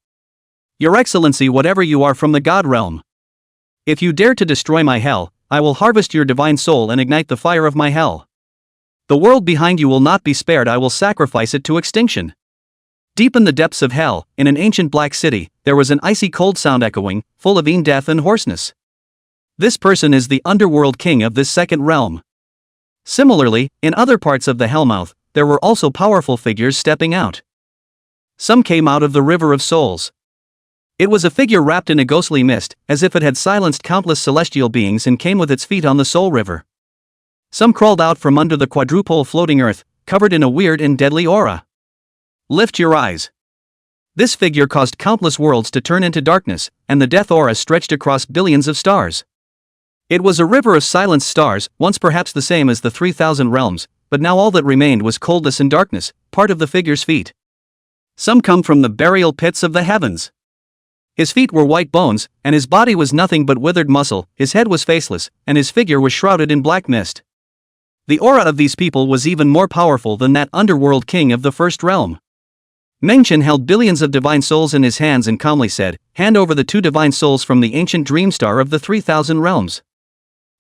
Your Excellency, whatever you are from the God realm. If you dare to destroy my hell, I will harvest your divine soul and ignite the fire of my hell. The world behind you will not be spared, I will sacrifice it to extinction. Deep in the depths of hell, in an ancient black city, there was an icy cold sound echoing, full of death and hoarseness. This person is the underworld king of this second realm. Similarly, in other parts of the hellmouth, there were also powerful figures stepping out. Some came out of the river of souls. It was a figure wrapped in a ghostly mist, as if it had silenced countless celestial beings and came with its feet on the soul river. Some crawled out from under the quadruple floating earth, covered in a weird and deadly aura. Lift your eyes. This figure caused countless worlds to turn into darkness, and the death aura stretched across billions of stars. It was a river of silenced stars, once perhaps the same as the 3,000 realms, but now all that remained was coldness and darkness, part of the figure's feet. Some come from the burial pits of the heavens. His feet were white bones, and his body was nothing but withered muscle, his head was faceless, and his figure was shrouded in black mist. The aura of these people was even more powerful than that underworld king of the first realm. Meng Chen held billions of divine souls in his hands and calmly said, "Hand over the 2 divine souls from the ancient dream star of the 3,000 realms.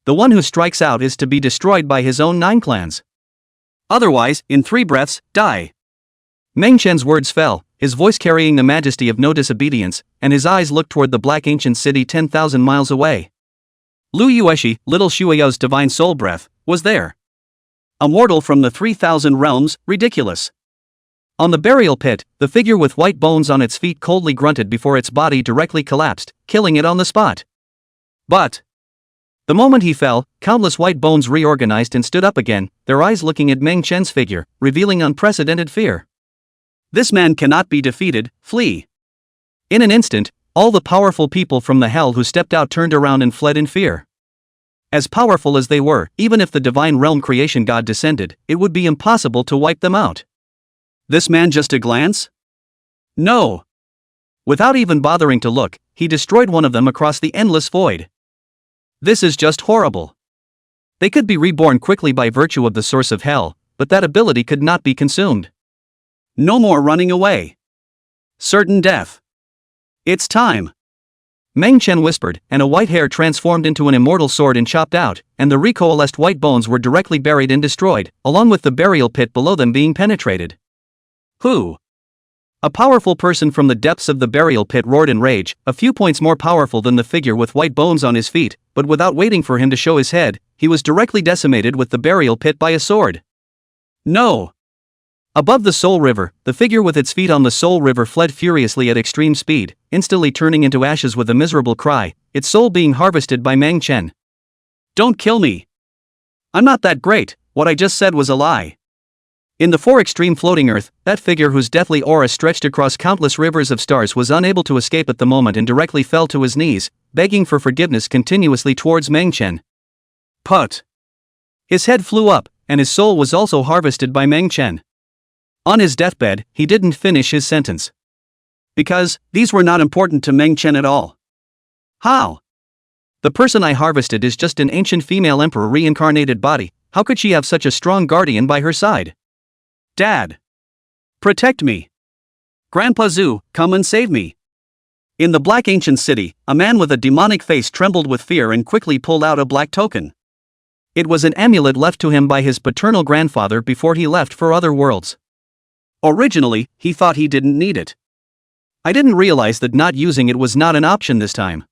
The one who strikes out is to be destroyed by his own 9 clans. Otherwise, in 3 breaths, die." Meng Chen's words fell, his voice carrying the majesty of no disobedience, and his eyes looked toward the black ancient city 10,000 miles away. Lu Yueshi, Little Shueyao's divine soul breath, was there. A mortal from the 3,000 realms, ridiculous. On the burial pit, the figure with white bones on its feet coldly grunted before its body directly collapsed, killing it on the spot. But the moment he fell, countless white bones reorganized and stood up again, their eyes looking at Meng Chen's figure, revealing unprecedented fear. This man cannot be defeated, flee. In an instant, all the powerful people from the hell who stepped out turned around and fled in fear. As powerful as they were, even if the divine realm creation god descended, it would be impossible to wipe them out. This man just a glance? No. Without even bothering to look, he destroyed one of them across the endless void. This is just horrible. They could be reborn quickly by virtue of the source of hell, but that ability could not be consumed. No more running away. Certain death. It's time. Meng Chen whispered, and a white hair transformed into an immortal sword and chopped out, and the recoalesced white bones were directly buried and destroyed, along with the burial pit below them being penetrated. Who? A powerful person from the depths of the burial pit roared in rage, a few points more powerful than the figure with white bones on his feet, but without waiting for him to show his head, he was directly decimated with the burial pit by a sword. No. Above the Soul River, the figure with its feet on the Soul River fled furiously at extreme speed, instantly turning into ashes with a miserable cry, its soul being harvested by Meng Chen. Don't kill me. I'm not that great, what I just said was a lie. In the four extreme floating earth, that figure whose deathly aura stretched across countless rivers of stars was unable to escape at the moment and directly fell to his knees, begging for forgiveness continuously towards Meng Chen. Put. His head flew up, and his soul was also harvested by Meng Chen. On his deathbed, he didn't finish his sentence. Because these were not important to Meng Chen at all. How? The person I harvested is just an ancient female emperor reincarnated body. How could she have such a strong guardian by her side? Dad. Protect me. Grandpa Zhu, come and save me. In the Black Ancient City, a man with a demonic face trembled with fear and quickly pulled out a black token. It was an amulet left to him by his paternal grandfather before he left for other worlds. Originally, he thought he didn't need it. I didn't realize that not using it was not an option this time.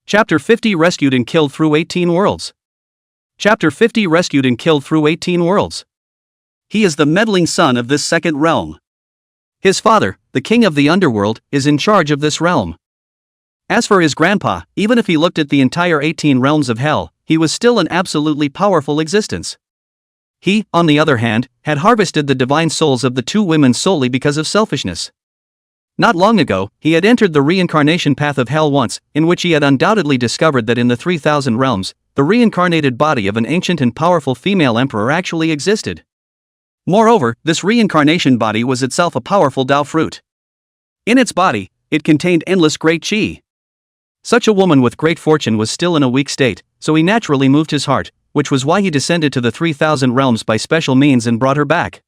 Chapter 50 Rescued and Killed Through 18 Worlds. Chapter 50 Rescued and Killed Through 18 Worlds. He is the meddling son of this second realm. His father, the king of the underworld, is in charge of this realm. As for his grandpa, even if he looked at the entire 18 realms of hell, he was still an absolutely powerful existence. He, on the other hand, had harvested the divine souls of the two women solely because of selfishness. Not long ago, he had entered the reincarnation path of hell once, in which he had undoubtedly discovered that in the 3,000 realms, the reincarnated body of an ancient and powerful female emperor actually existed. Moreover, this reincarnation body was itself a powerful Dao fruit. In its body, it contained endless great qi. Such a woman with great fortune was still in a weak state, so he naturally moved his heart, which was why he descended to the 3,000 realms by special means and brought her back.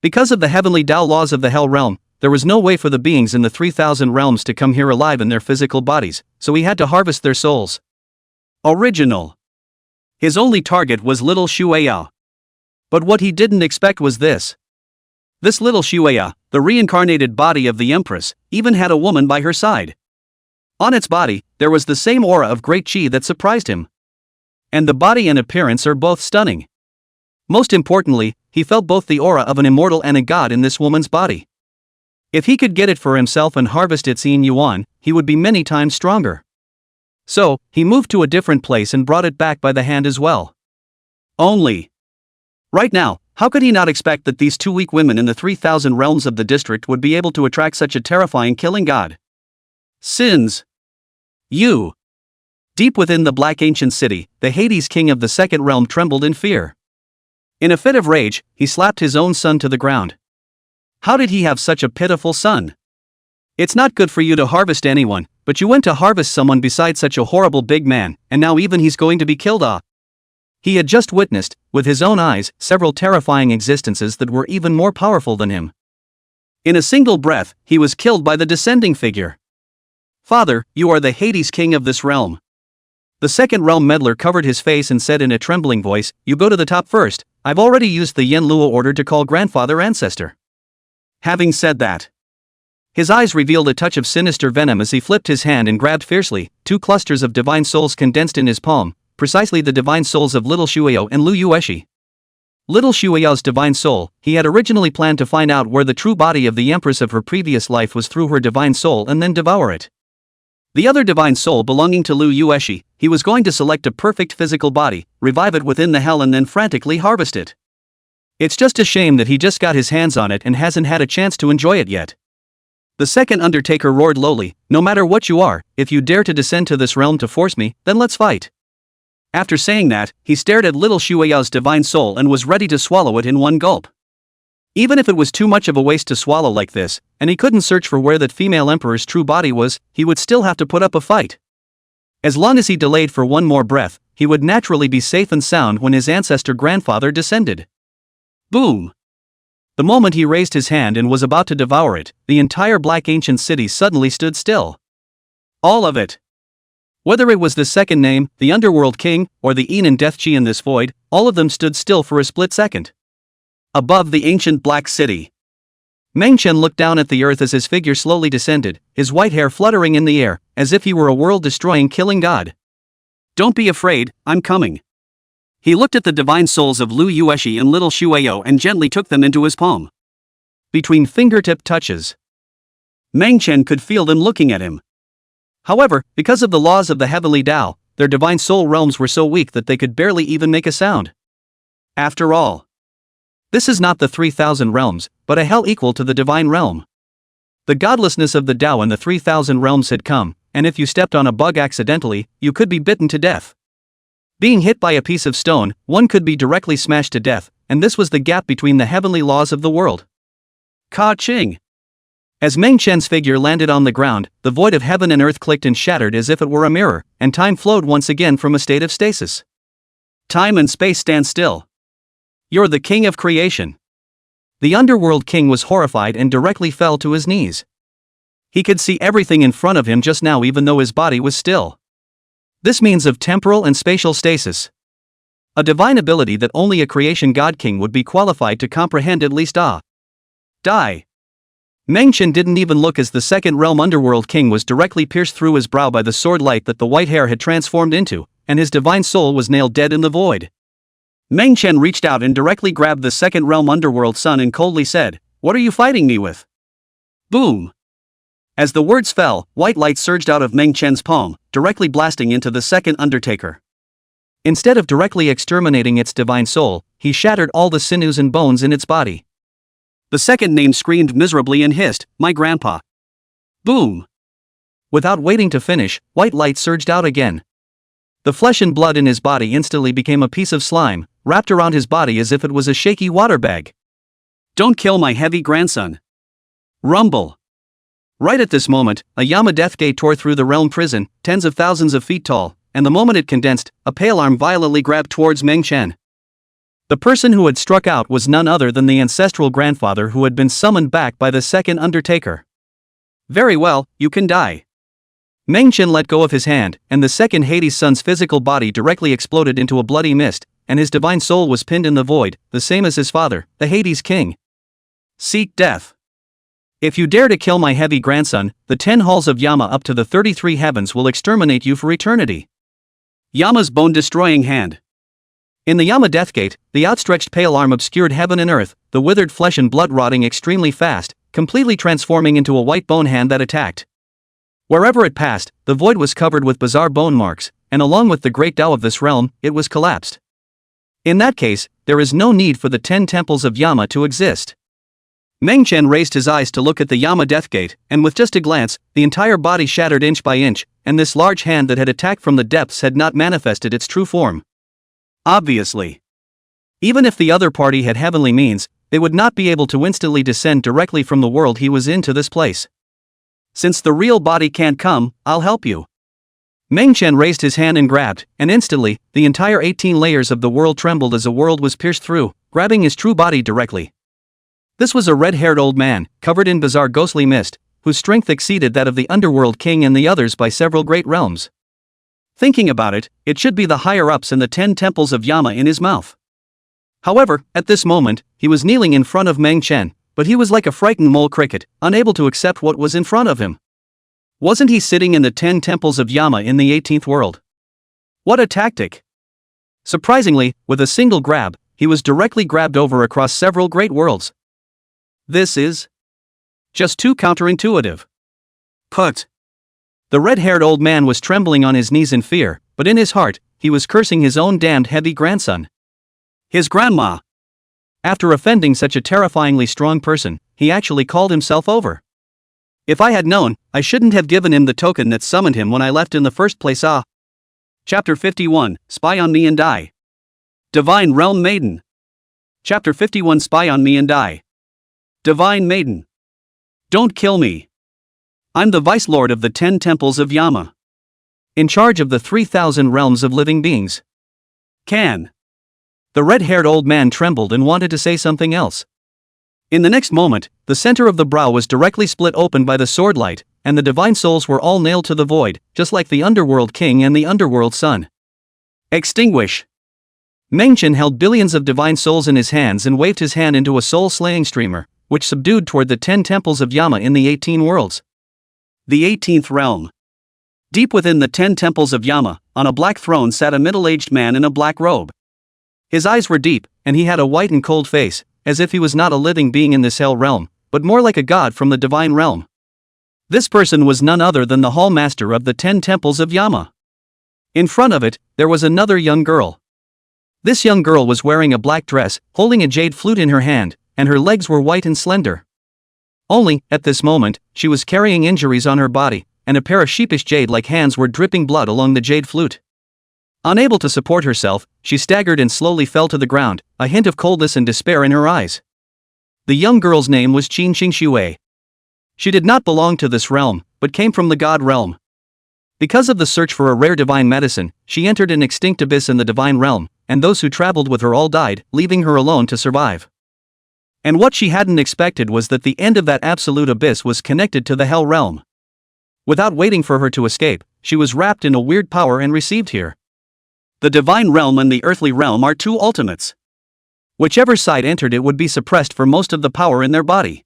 Because of the heavenly Dao laws of the hell realm, there was no way for the beings in the 3,000 realms to come here alive in their physical bodies, so he had to harvest their souls. Original. His only target was little Shueya. But what he didn't expect was this. This little Shueya, the reincarnated body of the Empress, even had a woman by her side. On its body, there was the same aura of great qi that surprised him. And the body and appearance are both stunning. Most importantly, he felt both the aura of an immortal and a god in this woman's body. If he could get it for himself and harvest its yin yuan, he would be many times stronger. So, he moved to a different place and brought it back by the hand as well. Only. Right now, how could he not expect that these two weak women in the 3,000 realms of the district would be able to attract such a terrifying killing god? Sins. You. Deep within the Black Ancient City, the Hades king of the second realm trembled in fear. In a fit of rage, he slapped his own son to the ground. How did he have such a pitiful son? It's not good for you to harvest anyone, but you went to harvest someone besides such a horrible big man, and now even he's going to be killed off. He had just witnessed, with his own eyes, several terrifying existences that were even more powerful than him. In a single breath, he was killed by the descending figure. Father, you are the Hades king of this realm. The second realm meddler covered his face and said in a trembling voice, "You go to the top first. I've already used the Yen Luo order to call grandfather ancestor." Having said that, his eyes revealed a touch of sinister venom as he flipped his hand and grabbed fiercely. Two clusters of divine souls condensed in his palm, precisely the divine souls of Little Shueyo and Lu Yueshi. Little Shueyo's divine soul, he had originally planned to find out where the true body of the empress of her previous life was through her divine soul and then devour it. The other divine soul belonging to Lu Yueshi, he was going to select a perfect physical body, revive it within the hell and then frantically harvest it. It's just a shame that he just got his hands on it and hasn't had a chance to enjoy it yet. The second Undertaker roared lowly, "No matter what you are, if you dare to descend to this realm to force me, then let's fight." After saying that, he stared at little Shueyao's divine soul and was ready to swallow it in one gulp. Even if it was too much of a waste to swallow like this, and he couldn't search for where that female emperor's true body was, he would still have to put up a fight. As long as he delayed for one more breath, he would naturally be safe and sound when his ancestor grandfather descended. Boom! The moment he raised his hand and was about to devour it, the entire black ancient city suddenly stood still. All of it. Whether it was the second name, the Underworld King, or the Enon Death Chi in this void, all of them stood still for a split second. Above the ancient black city, Meng Chen looked down at the earth as his figure slowly descended, his white hair fluttering in the air, as if he were a world-destroying killing god. "Don't be afraid, I'm coming." He looked at the divine souls of Lu Yueshi and little Shueyo and gently took them into his palm. Between fingertip touches, Meng Chen could feel them looking at him. However, because of the laws of the heavenly Tao, their divine soul realms were so weak that they could barely even make a sound. After all, this is not the 3,000 realms, but a hell equal to the divine realm. The godlessness of the Tao in the 3,000 realms had come, and if you stepped on a bug accidentally, you could be bitten to death. Being hit by a piece of stone, one could be directly smashed to death, and this was the gap between the heavenly laws of the world. Ka-ching! As Meng Chen's figure landed on the ground, the void of heaven and earth clicked and shattered as if it were a mirror, and time flowed once again from a state of stasis. Time and space stand still. "You're the king of creation." The Underworld King was horrified and directly fell to his knees. He could see everything in front of him just now even though his body was still. This means of temporal and spatial stasis. A divine ability that only a creation god king would be qualified to comprehend at least. Die. Meng Chen didn't even look as the second realm Underworld King was directly pierced through his brow by the sword light that the white hair had transformed into, and his divine soul was nailed dead in the void. Meng Chen reached out and directly grabbed the second realm Underworld Sun and coldly said, "What are you fighting me with?" Boom! As the words fell, white light surged out of Meng Chen's palm, directly blasting into the second Undertaker. Instead of directly exterminating its divine soul, he shattered all the sinews and bones in its body. The second name screamed miserably and hissed, "My grandpa." Boom! Without waiting to finish, white light surged out again. The flesh and blood in his body instantly became a piece of slime, wrapped around his body as if it was a shaky water bag. "Don't kill my heavy grandson." Rumble. Right at this moment, a Yama death gate tore through the realm prison, tens of thousands of feet tall, and the moment it condensed, a pale arm violently grabbed towards Meng Chen. The person who had struck out was none other than the ancestral grandfather who had been summoned back by the second Undertaker. "Very well, you can die." Meng Chen let go of his hand, and the second Hades son's physical body directly exploded into a bloody mist, and his divine soul was pinned in the void, the same as his father, the Hades king. "Seek death. If you dare to kill my heavy grandson, the 10 halls of Yama up to the 33 heavens will exterminate you for eternity." Yama's bone-destroying hand. In the Yama Deathgate, the outstretched pale arm obscured heaven and earth, the withered flesh and blood rotting extremely fast, completely transforming into a white bone hand that attacked. Wherever it passed, the void was covered with bizarre bone marks, and along with the great Tao of this realm, it was collapsed. In that case, there is no need for the 10 temples of Yama to exist. Meng Chen raised his eyes to look at the Yama Deathgate, and with just a glance, the entire body shattered inch by inch, and this large hand that had attacked from the depths had not manifested its true form. Obviously. Even if the other party had heavenly means, they would not be able to instantly descend directly from the world he was in to this place. "Since the real body can't come, I'll help you." Meng Chen raised his hand and grabbed, and instantly, the entire 18 layers of the world trembled as a world was pierced through, grabbing his true body directly. This was a red-haired old man, covered in bizarre ghostly mist, whose strength exceeded that of the Underworld King and the others by several great realms. Thinking about it, it should be the higher-ups and the 10 temples of Yama in his mouth. However, at this moment, he was kneeling in front of Meng Chen, but he was like a frightened mole cricket, unable to accept what was in front of him. Wasn't he sitting in the 10 temples of Yama in the 18th world? What a tactic! Surprisingly, with a single grab, he was directly grabbed over across several great worlds. This is just too counterintuitive. Put. The red-haired old man was trembling on his knees in fear, but in his heart, he was cursing his own damned heavy grandson. His grandma. After offending such a terrifyingly strong person, he actually called himself over. If I had known, I shouldn't have given him the token that summoned him when I left in the first place. Chapter 51, Spy on Me and Die. Divine Realm Maiden. Chapter 51, Spy on Me and Die. Divine Maiden. Don't kill me. I'm the Vice Lord of the 10 Temples of Yama. In charge of the 3,000 realms of living beings. Can. The red-haired old man trembled and wanted to say something else. In the next moment, the center of the brow was directly split open by the sword light, and the divine souls were all nailed to the void, just like the Underworld King and the Underworld Sun. Extinguish. Mengchen held billions of divine souls in his hands and waved his hand into a soul-slaying streamer, which subdued toward the 10 temples of Yama in the 18 worlds. The 18th realm. Deep within the 10 temples of Yama, on a black throne sat a middle-aged man in a black robe. His eyes were deep, and he had a white and cold face, as if he was not a living being in this hell realm, but more like a god from the divine realm. This person was none other than the Hall Master of the 10 temples of Yama. In front of it, there was another young girl. This young girl was wearing a black dress, holding a jade flute in her hand, and her legs were white and slender. Only, at this moment, she was carrying injuries on her body, and a pair of sheepish jade-like hands were dripping blood along the jade flute. Unable to support herself, she staggered and slowly fell to the ground, a hint of coldness and despair in her eyes. The young girl's name was Qin Xingxue. She did not belong to this realm, but came from the god realm. Because of the search for a rare divine medicine, she entered an extinct abyss in the divine realm, and those who traveled with her all died, leaving her alone to survive. And what she hadn't expected was that the end of that absolute abyss was connected to the hell realm. Without waiting for her to escape, she was wrapped in a weird power and received here. The divine realm and the earthly realm are two ultimates. Whichever side entered it would be suppressed for most of the power in their body.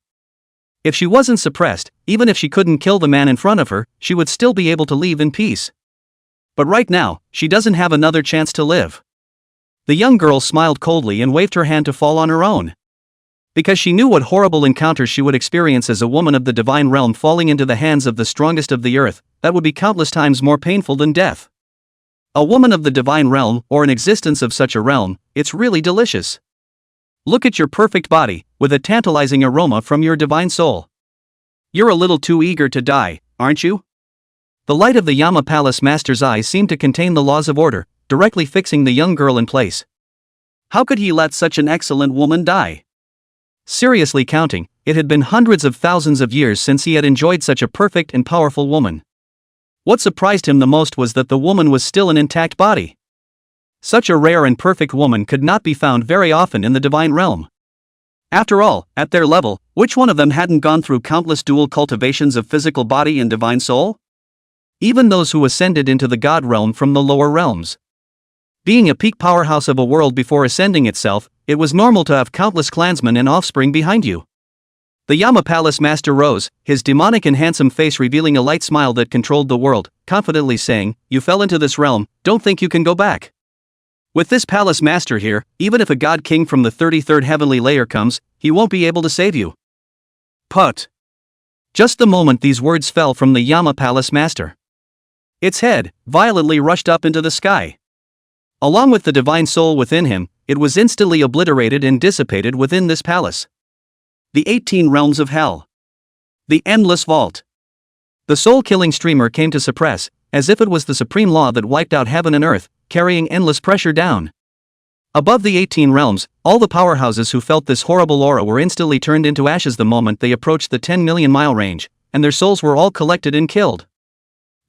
If she wasn't suppressed, even if she couldn't kill the man in front of her, she would still be able to leave in peace. But right now, she doesn't have another chance to live. The young girl smiled coldly and waved her hand to fall on her own. Because she knew what horrible encounters she would experience as a woman of the divine realm falling into the hands of the strongest of the earth, that would be countless times more painful than death. A woman of the divine realm, or an existence of such a realm, it's really delicious. Look at your perfect body, with a tantalizing aroma from your divine soul. You're a little too eager to die, aren't you? The light of the Yama Palace Master's eyes seemed to contain the laws of order, directly fixing the young girl in place. How could he let such an excellent woman die? Seriously counting, it had been hundreds of thousands of years since he had enjoyed such a perfect and powerful woman. What surprised him the most was that the woman was still an intact body. Such a rare and perfect woman could not be found very often in the divine realm. After all, at their level, which one of them hadn't gone through countless dual cultivations of physical body and divine soul? Even those who ascended into the god realm from the lower realms. Being a peak powerhouse of a world before ascending itself, it was normal to have countless clansmen and offspring behind you. The Yama Palace Master rose, his demonic and handsome face revealing a light smile that controlled the world, confidently saying, "You fell into this realm, don't think you can go back. With this Palace Master here, even if a god king from the 33rd heavenly layer comes, he won't be able to save you." Put. Just the moment these words fell from the Yama Palace Master, its head violently rushed up into the sky. Along with the divine soul within him, it was instantly obliterated and dissipated within this palace. The 18 realms of hell. The endless vault. The soul-killing streamer came to suppress, as if it was the supreme law that wiped out heaven and earth, carrying endless pressure down. Above the 18 realms, all the powerhouses who felt this horrible aura were instantly turned into ashes the moment they approached the 10 million mile range, and their souls were all collected and killed.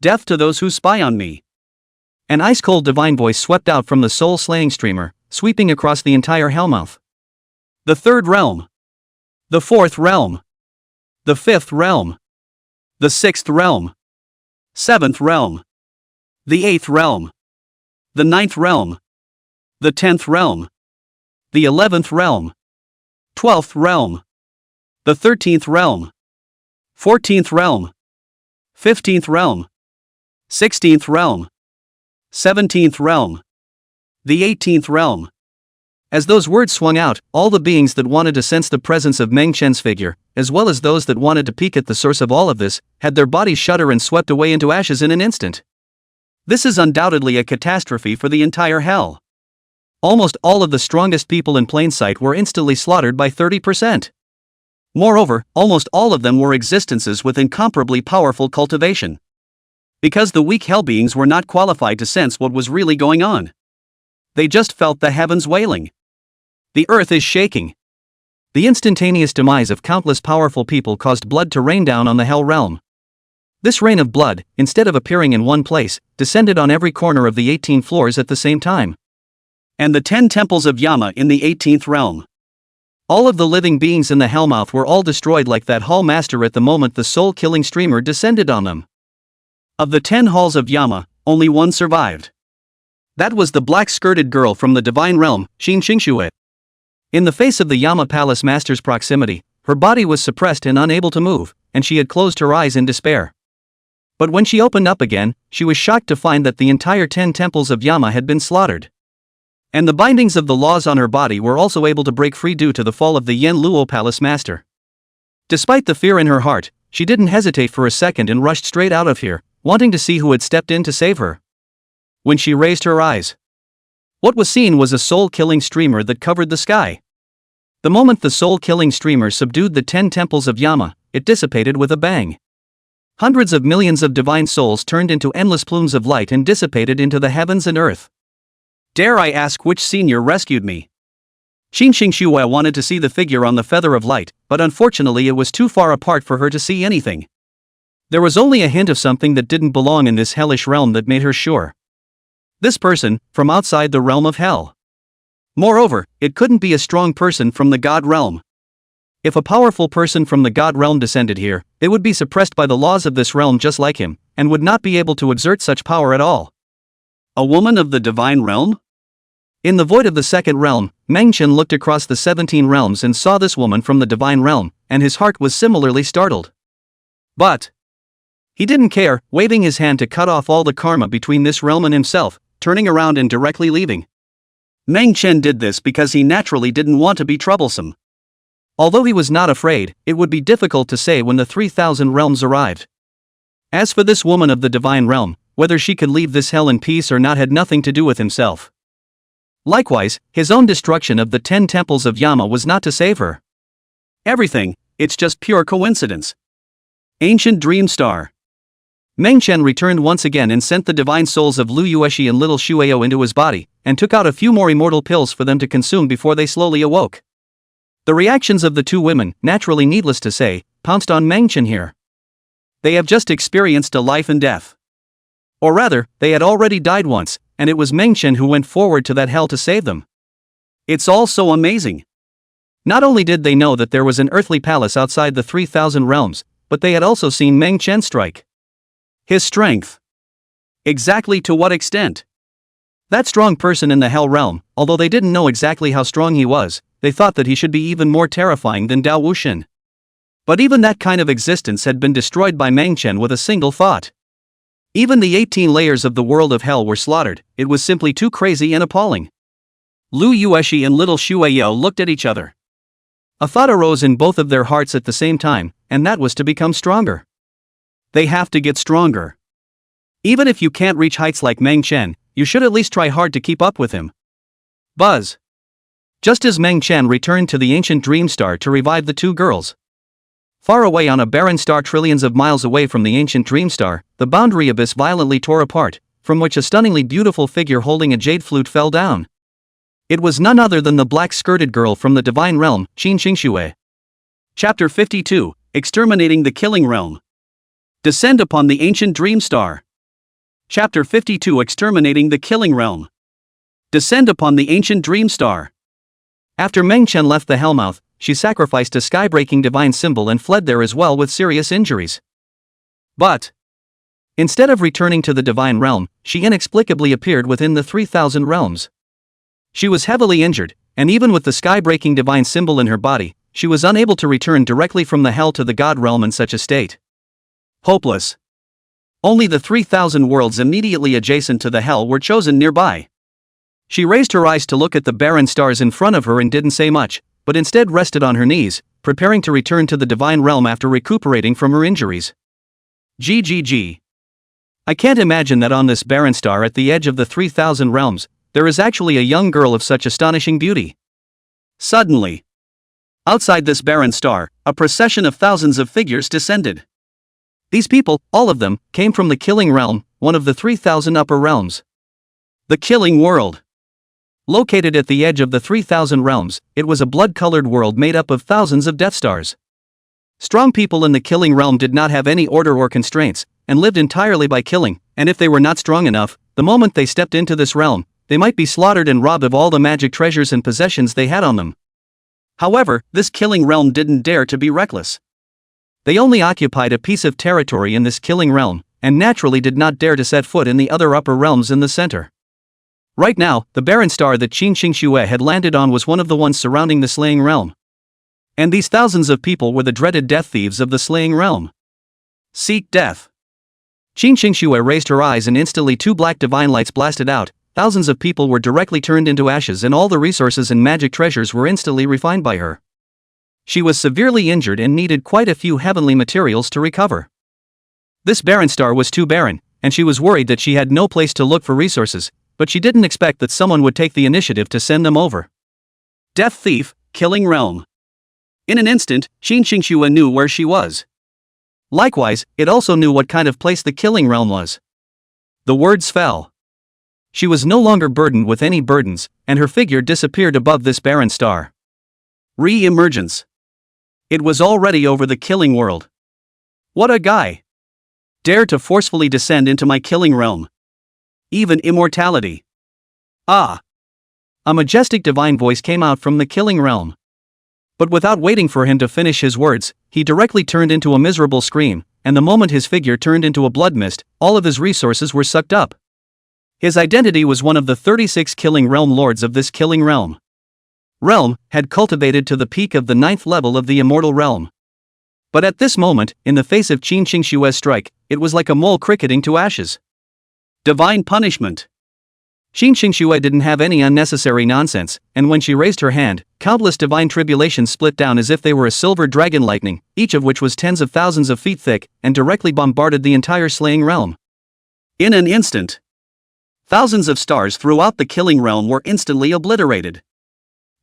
Death to those who spy on me. An ice-cold divine voice swept out from the soul-slaying streamer, sweeping across the entire hellmouth. The 3rd realm. The 4th realm. The 5th realm. The 6th realm. 7th realm. The 8th realm. The 9th realm. The 10th realm. The 11th realm. 12th realm. The 13th realm. 14th realm. 15th realm. 16th realm. 17th realm. The 18th realm. As those words swung out, all the beings that wanted to sense the presence of Meng Chen's figure, as well as those that wanted to peek at the source of all of this, had their bodies shudder and swept away into ashes in an instant. This is undoubtedly a catastrophe for the entire hell. Almost all of the strongest people in plain sight were instantly slaughtered by 30%. Moreover, almost all of them were existences with incomparably powerful cultivation. Because the weak hell beings were not qualified to sense what was really going on. They just felt the heavens wailing. The earth is shaking. The instantaneous demise of countless powerful people caused blood to rain down on the hell realm. This rain of blood, instead of appearing in one place, descended on every corner of the 18 floors at the same time. And the 10 temples of Yama in the 18th realm. All of the living beings in the Hellmouth were all destroyed like that hall master at the moment the soul-killing streamer descended on them. Of the 10 halls of Yama, only one survived. That was the black-skirted girl from the divine realm, Xin Xingxue. In the face of the Yama Palace Master's proximity, her body was suppressed and unable to move, and she had closed her eyes in despair. But when she opened up again, she was shocked to find that the entire 10 temples of Yama had been slaughtered. And the bindings of the laws on her body were also able to break free due to the fall of the Yen Luo Palace Master. Despite the fear in her heart, she didn't hesitate for a second and rushed straight out of here, wanting to see who had stepped in to save her. When she raised her eyes, what was seen was a soul-killing streamer that covered the sky. The moment the soul-killing streamer subdued the 10 temples of Yama, it dissipated with a bang. Hundreds of millions of divine souls turned into endless plumes of light and dissipated into the heavens and earth. Dare I ask which senior rescued me? Xin Xingxue wanted to see the figure on the feather of light, but unfortunately it was too far apart for her to see anything. There was only a hint of something that didn't belong in this hellish realm that made her sure. This person, from outside the realm of hell. Moreover, it couldn't be a strong person from the God realm. If a powerful person from the God realm descended here, they would be suppressed by the laws of this realm just like him, and would not be able to exert such power at all. A woman of the divine realm? In the void of the second realm, Meng Chen looked across the 17 realms and saw this woman from the divine realm, and his heart was similarly startled. But he didn't care, waving his hand to cut off all the karma between this realm and himself, turning around and directly leaving. Meng Chen did this because he naturally didn't want to be troublesome. Although he was not afraid, it would be difficult to say when the 3,000 realms arrived. As for this woman of the divine realm, whether she could leave this hell in peace or not had nothing to do with himself. Likewise, his own destruction of the 10 temples of Yama was not to save her. Everything, it's just pure coincidence. Ancient Dream Star. Meng Chen returned once again and sent the divine souls of Lu Yueshi and little Shueo into his body, and took out a few more immortal pills for them to consume before they slowly awoke. The reactions of the two women, naturally needless to say, pounced on Meng Chen here. They have just experienced a life and death. Or rather, they had already died once, and it was Meng Chen who went forward to that hell to save them. It's all so amazing. Not only did they know that there was an earthly palace outside the 3,000 realms, but they had also seen Meng Chen strike. His strength. Exactly to what extent? That strong person in the hell realm, although they didn't know exactly how strong he was, they thought that he should be even more terrifying than Dao Wuxin. But even that kind of existence had been destroyed by Meng Chen with a single thought. Even the 18 layers of the world of hell were slaughtered, it was simply too crazy and appalling. Lu Yueshi and little Shueo looked at each other. A thought arose in both of their hearts at the same time, and that was to become stronger. They have to get stronger. Even if you can't reach heights like Meng Chen, you should at least try hard to keep up with him. Buzz. Just as Meng Chen returned to the ancient dream star to revive the two girls. Far away on a barren star trillions of miles away from the ancient dream star, the boundary abyss violently tore apart, from which a stunningly beautiful figure holding a jade flute fell down. It was none other than the black-skirted girl from the divine realm, Xin Xingxue. Chapter 52, Exterminating the Killing Realm. Descend upon the ancient dream star. Chapter 52, Exterminating the Killing Realm. Descend upon the ancient dream star. After Meng Chen left the Hellmouth, she sacrificed a sky-breaking divine symbol and fled there as well with serious injuries. But instead of returning to the divine realm, she inexplicably appeared within the 3,000 realms. She was heavily injured, and even with the sky-breaking divine symbol in her body, she was unable to return directly from the hell to the god realm in such a state. Hopeless. Only the 3,000 worlds immediately adjacent to the hell were chosen nearby. She raised her eyes to look at the barren stars in front of her and didn't say much, but instead rested on her knees, preparing to return to the divine realm after recuperating from her injuries. GGG. I can't imagine that on this barren star at the edge of the 3,000 realms, there is actually a young girl of such astonishing beauty. Suddenly, outside this barren star, a procession of thousands of figures descended. These people, all of them, came from the Killing Realm, one of the 3,000 upper realms. The Killing World. Located at the edge of the 3,000 realms, it was a blood-colored world made up of thousands of Death Stars. Strong people in the Killing Realm did not have any order or constraints, and lived entirely by killing, and if they were not strong enough, the moment they stepped into this realm, they might be slaughtered and robbed of all the magic treasures and possessions they had on them. However, this Killing Realm didn't dare to be reckless. They only occupied a piece of territory in this Killing Realm, and naturally did not dare to set foot in the other upper realms in the center. Right now, the barren star that Qin Xingxue had landed on was one of the ones surrounding the Slaying Realm. And these thousands of people were the dreaded death thieves of the Slaying Realm. Seek death. Qin Xingxue raised her eyes and instantly two black divine lights blasted out. Thousands of people were directly turned into ashes and all the resources and magic treasures were instantly refined by her. She was severely injured and needed quite a few heavenly materials to recover. This barren star was too barren, and she was worried that she had no place to look for resources, but she didn't expect that someone would take the initiative to send them over. Death Thief, Killing Realm. In an instant, Qin Xingxue knew where she was. Likewise, it also knew what kind of place the Killing Realm was. The words fell. She was no longer burdened with any burdens, and her figure disappeared above this barren star. Re-emergence. It was already over the Killing World. What a guy! Dare to forcefully descend into my Killing Realm. Even immortality. Ah! A majestic divine voice came out from the Killing Realm. But without waiting for him to finish his words, he directly turned into a miserable scream, and the moment his figure turned into a blood mist, all of his resources were sucked up. His identity was one of the 36 Killing Realm lords of this Killing Realm. Realm had cultivated to the peak of the 9th level of the immortal realm. But at this moment, in the face of Qin Xingxue's strike, it was like a mole cricketing to ashes. Divine punishment. Qin Xingxue didn't have any unnecessary nonsense, and when she raised her hand, countless divine tribulations split down as if they were a silver dragon lightning, each of which was tens of thousands of feet thick, and directly bombarded the entire Slaying Realm. In an instant, thousands of stars throughout the Killing Realm were instantly obliterated.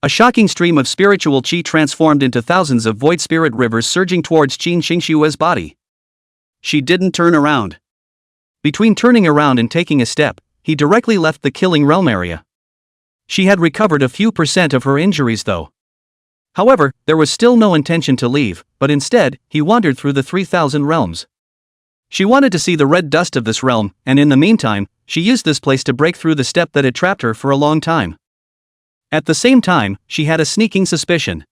A shocking stream of spiritual qi transformed into thousands of void spirit rivers surging towards Qin Xingxue's body. She didn't turn around. Between turning around and taking a step, he directly left the Killing Realm area. She had recovered a few % of her injuries though. However, there was still no intention to leave, but instead, he wandered through the 3,000 realms. She wanted to see the red dust of this realm, and in the meantime, she used this place to break through the step that had trapped her for a long time. At the same time, she had a sneaking suspicion.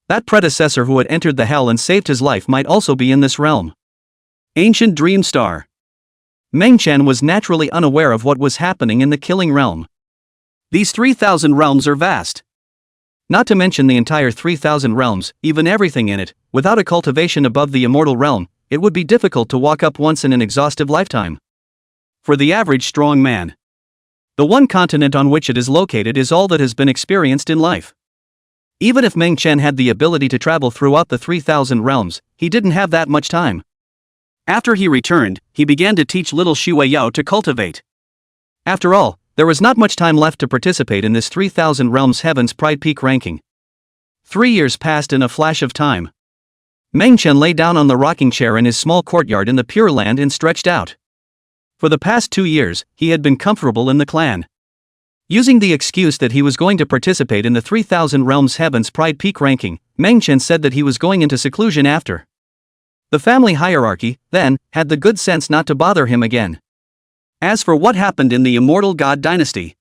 That predecessor who had entered the hell and saved his life might also be in this realm. Ancient Dream Star. Meng Chen was naturally unaware of what was happening in the Killing Realm. These 3,000 realms are vast. Not to mention the entire 3,000 realms, even everything in it, without a cultivation above the immortal realm, it would be difficult to walk up once in an exhaustive lifetime. For the average strong man, the one continent on which it is located is all that has been experienced in life. Even if Meng Chen had the ability to travel throughout the 3,000 realms, he didn't have that much time. After he returned, he began to teach little Xue Yao to cultivate. After all, there was not much time left to participate in this 3,000 realms Heaven's Pride Peak ranking. 3 years passed in a flash of time. Meng Chen lay down on the rocking chair in his small courtyard in the Pure Land and stretched out. For the past 2 years, he had been comfortable in the clan. Using the excuse that he was going to participate in the 3,000 realms Heaven's Pride Peak ranking, Meng Chen said that he was going into seclusion after. The family hierarchy, then, had the good sense not to bother him again. As for what happened in the Immortal God Dynasty,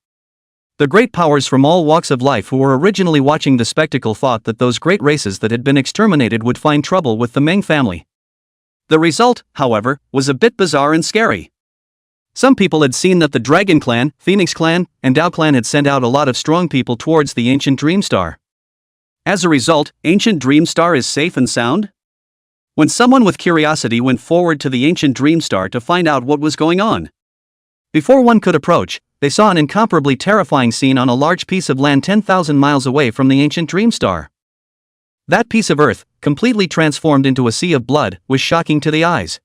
the great powers from all walks of life who were originally watching the spectacle thought that those great races that had been exterminated would find trouble with the Meng family. The result, however, was a bit bizarre and scary. Some people had seen that the Dragon Clan, Phoenix Clan, and Dao Clan had sent out a lot of strong people towards the Ancient Dream Star. As a result, Ancient Dream Star is safe and sound? When someone with curiosity went forward to the Ancient Dream Star to find out what was going on. Before one could approach, they saw an incomparably terrifying scene on a large piece of land 10,000 miles away from the ancient dream star. That piece of earth, completely transformed into a sea of blood, was shocking to the eyes.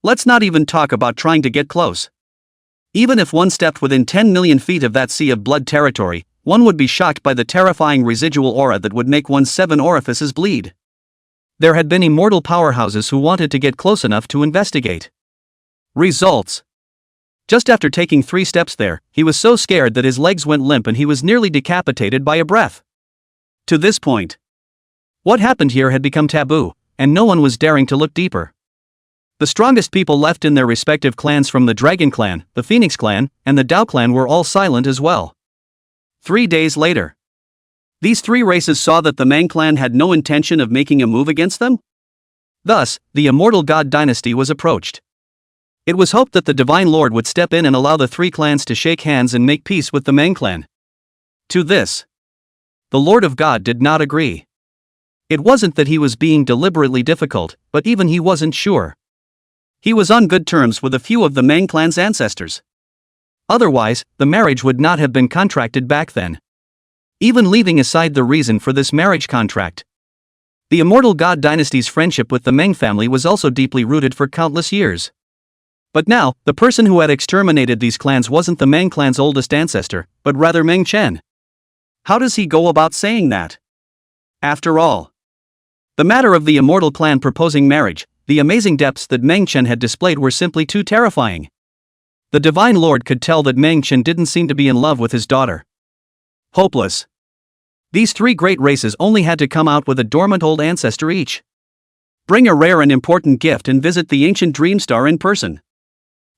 Let's not even talk about trying to get close. Even if one stepped within 10 million feet of that sea of blood territory, one would be shocked by the terrifying residual aura that would make one's 7 orifices bleed. There had been immortal powerhouses who wanted to get close enough to investigate. Results. Just after taking 3 steps there, he was so scared that his legs went limp and he was nearly decapitated by a breath. To this point, what happened here had become taboo, and no one was daring to look deeper. The strongest people left in their respective clans from the Dragon Clan, the Phoenix Clan, and the Dao Clan were all silent as well. 3 days later, these 3 races saw that the Mang clan had no intention of making a move against them. Thus, the immortal god dynasty was approached. It was hoped that the Divine Lord would step in and allow the 3 clans to shake hands and make peace with the Mang clan. To this, the Lord of God did not agree. It wasn't that he was being deliberately difficult, but even he wasn't sure. He was on good terms with a few of the Mang clan's ancestors. Otherwise, the marriage would not have been contracted back then. Even leaving aside the reason for this marriage contract, the immortal god dynasty's friendship with the Meng family was also deeply rooted for countless years. But now, the person who had exterminated these clans wasn't the Meng clan's oldest ancestor, but rather Meng Chen. How does he go about saying that? After all, the matter of the immortal clan proposing marriage, the amazing depths that Meng Chen had displayed were simply too terrifying. The Divine Lord could tell that Meng Chen didn't seem to be in love with his daughter. Hopeless. These 3 great races only had to come out with a dormant old ancestor each. Bring a rare and important gift and visit the ancient dream star in person.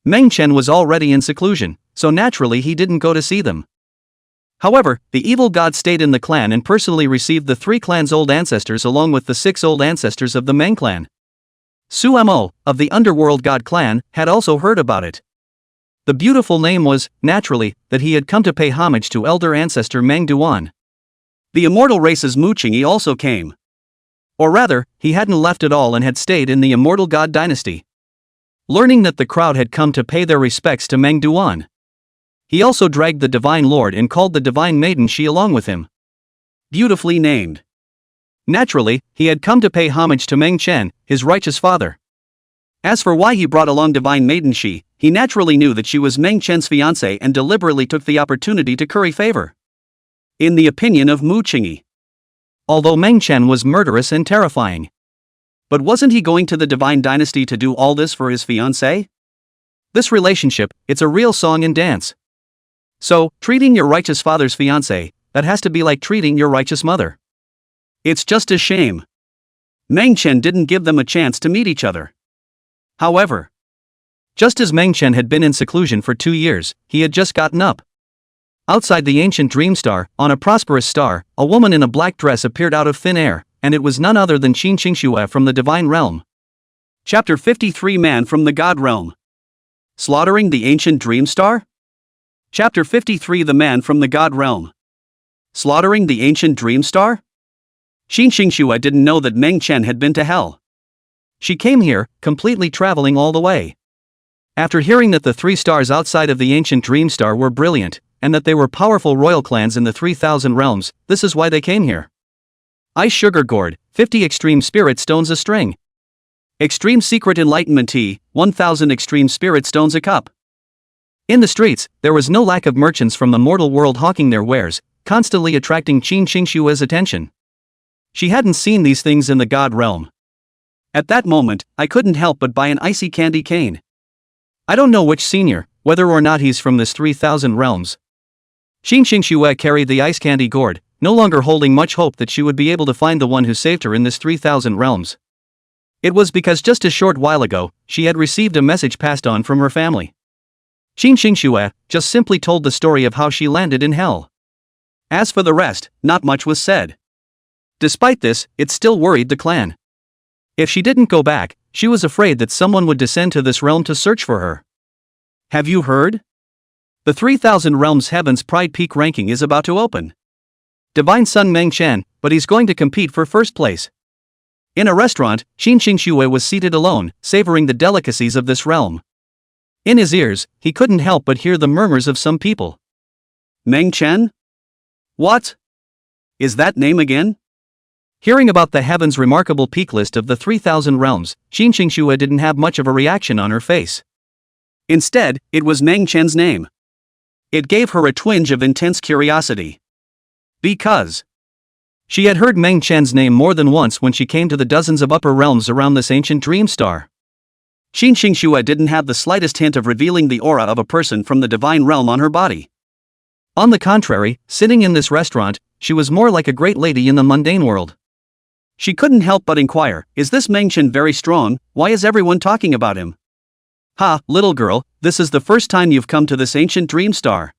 Meng Chen was already in seclusion, so naturally he didn't go to see them. However, the evil god stayed in the clan and personally received the 3 clans' old ancestors along with the 6 old ancestors of the Meng clan. Su Mo, of the underworld god clan, had also heard about it. The beautiful name was, naturally, that he had come to pay homage to elder ancestor Meng Duan. The immortal race's Mu Qingyi also came. Or rather, he hadn't left at all and had stayed in the immortal god dynasty. Learning that the crowd had come to pay their respects to Meng Duan, he also dragged the Divine Lord and called the Divine Maiden Shi along with him. Beautifully named. Naturally, he had come to pay homage to Meng Chen, his righteous father. As for why he brought along Divine Maiden Shi, he naturally knew that she was Meng Chen's fiancée and deliberately took the opportunity to curry favor. In the opinion of Mu Qingyi, although Meng Chen was murderous and terrifying, but wasn't he going to the Divine Dynasty to do all this for his fiancée? This relationship, it's a real song and dance. So, treating your righteous father's fiancée, that has to be like treating your righteous mother. It's just a shame Meng Chen didn't give them a chance to meet each other. However, just as Meng Chen had been in seclusion for 2 years, he had just gotten up. Outside the ancient dream star, on a prosperous star, a woman in a black dress appeared out of thin air, and it was none other than Qin Qingxue from the Divine Realm. Chapter 53 Man from the God Realm. Slaughtering the ancient dream star? Chapter 53 The Man from the God Realm. Slaughtering the ancient dream star? Qin Qingxue didn't know that Meng Chen had been to hell. She came here, completely traveling all the way. After hearing that the 3 stars outside of the ancient dream star were brilliant, and that they were powerful royal clans in the 3,000 realms, this is why they came here. Ice Sugar Gourd, 50 Extreme Spirit Stones a string. Extreme Secret Enlightenment Tea, 1,000 Extreme Spirit Stones a cup. In the streets, there was no lack of merchants from the mortal world hawking their wares, constantly attracting Qin Qingxue's attention. She hadn't seen these things in the God Realm. At that moment, I couldn't help but buy an icy candy cane. I don't know which senior, whether or not he's from this 3,000 realms. Qin Qingxue carried the ice candy gourd, no longer holding much hope that she would be able to find the one who saved her in this 3,000 realms. It was because just a short while ago, she had received a message passed on from her family. Qin Qingxue just simply told the story of how she landed in hell. As for the rest, not much was said. Despite this, it still worried the clan. If she didn't go back, she was afraid that someone would descend to this realm to search for her. Have you heard? The 3,000 Realms Heaven's Pride Peak ranking is about to open. Divine Son Meng Chen, but he's going to compete for first place. In a restaurant, Qin Qingxue was seated alone, savoring the delicacies of this realm. In his ears, he couldn't help but hear the murmurs of some people. Meng Chen? What? Is that name again? Hearing about the heaven's remarkable peak list of the 3,000 realms, Qin Xingxue didn't have much of a reaction on her face. Instead, it was Meng Chen's name. It gave her a twinge of intense curiosity. Because she had heard Meng Chen's name more than once when she came to the dozens of upper realms around this ancient dream star. Qin Xingxue didn't have the slightest hint of revealing the aura of a person from the divine realm on her body. On the contrary, sitting in this restaurant, she was more like a great lady in the mundane world. She couldn't help but inquire, is this Meng Chen very strong? Why is everyone talking about him? Ha, little girl, this is the first time you've come to this ancient dream star.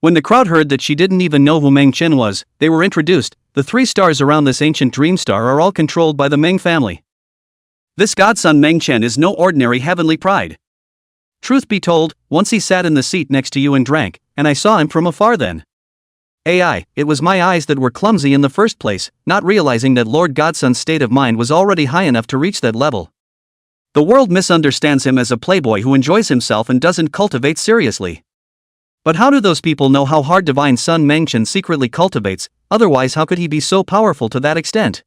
When the crowd heard that she didn't even know who Meng Chen was, they were introduced. The 3 stars around this ancient dream star are all controlled by the Meng family. This godson Meng Chen is no ordinary heavenly pride. Truth be told, once he sat in the seat next to you and drank, and I saw him from afar then. AI, it was my eyes that were clumsy in the first place, not realizing that Lord Godson's state of mind was already high enough to reach that level. The world misunderstands him as a playboy who enjoys himself and doesn't cultivate seriously. But how do those people know how hard divine son Meng Chen secretly cultivates? Otherwise, how could he be so powerful to that extent?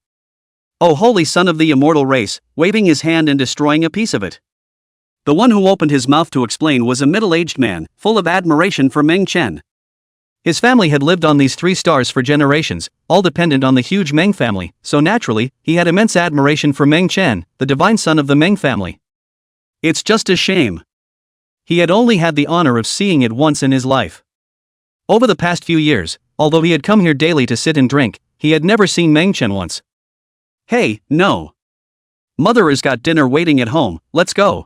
Oh, holy son of the immortal race, waving his hand and destroying a piece of it. The one who opened his mouth to explain was a middle-aged man, full of admiration for Meng Chen. His family had lived on these 3 stars for generations, all dependent on the huge Meng family, so naturally, he had immense admiration for Meng Chen, the divine son of the Meng family. It's just a shame. He had only had the honor of seeing it once in his life. Over the past few years, although he had come here daily to sit and drink, he had never seen Meng Chen once. Hey, no. Mother has got dinner waiting at home, let's go.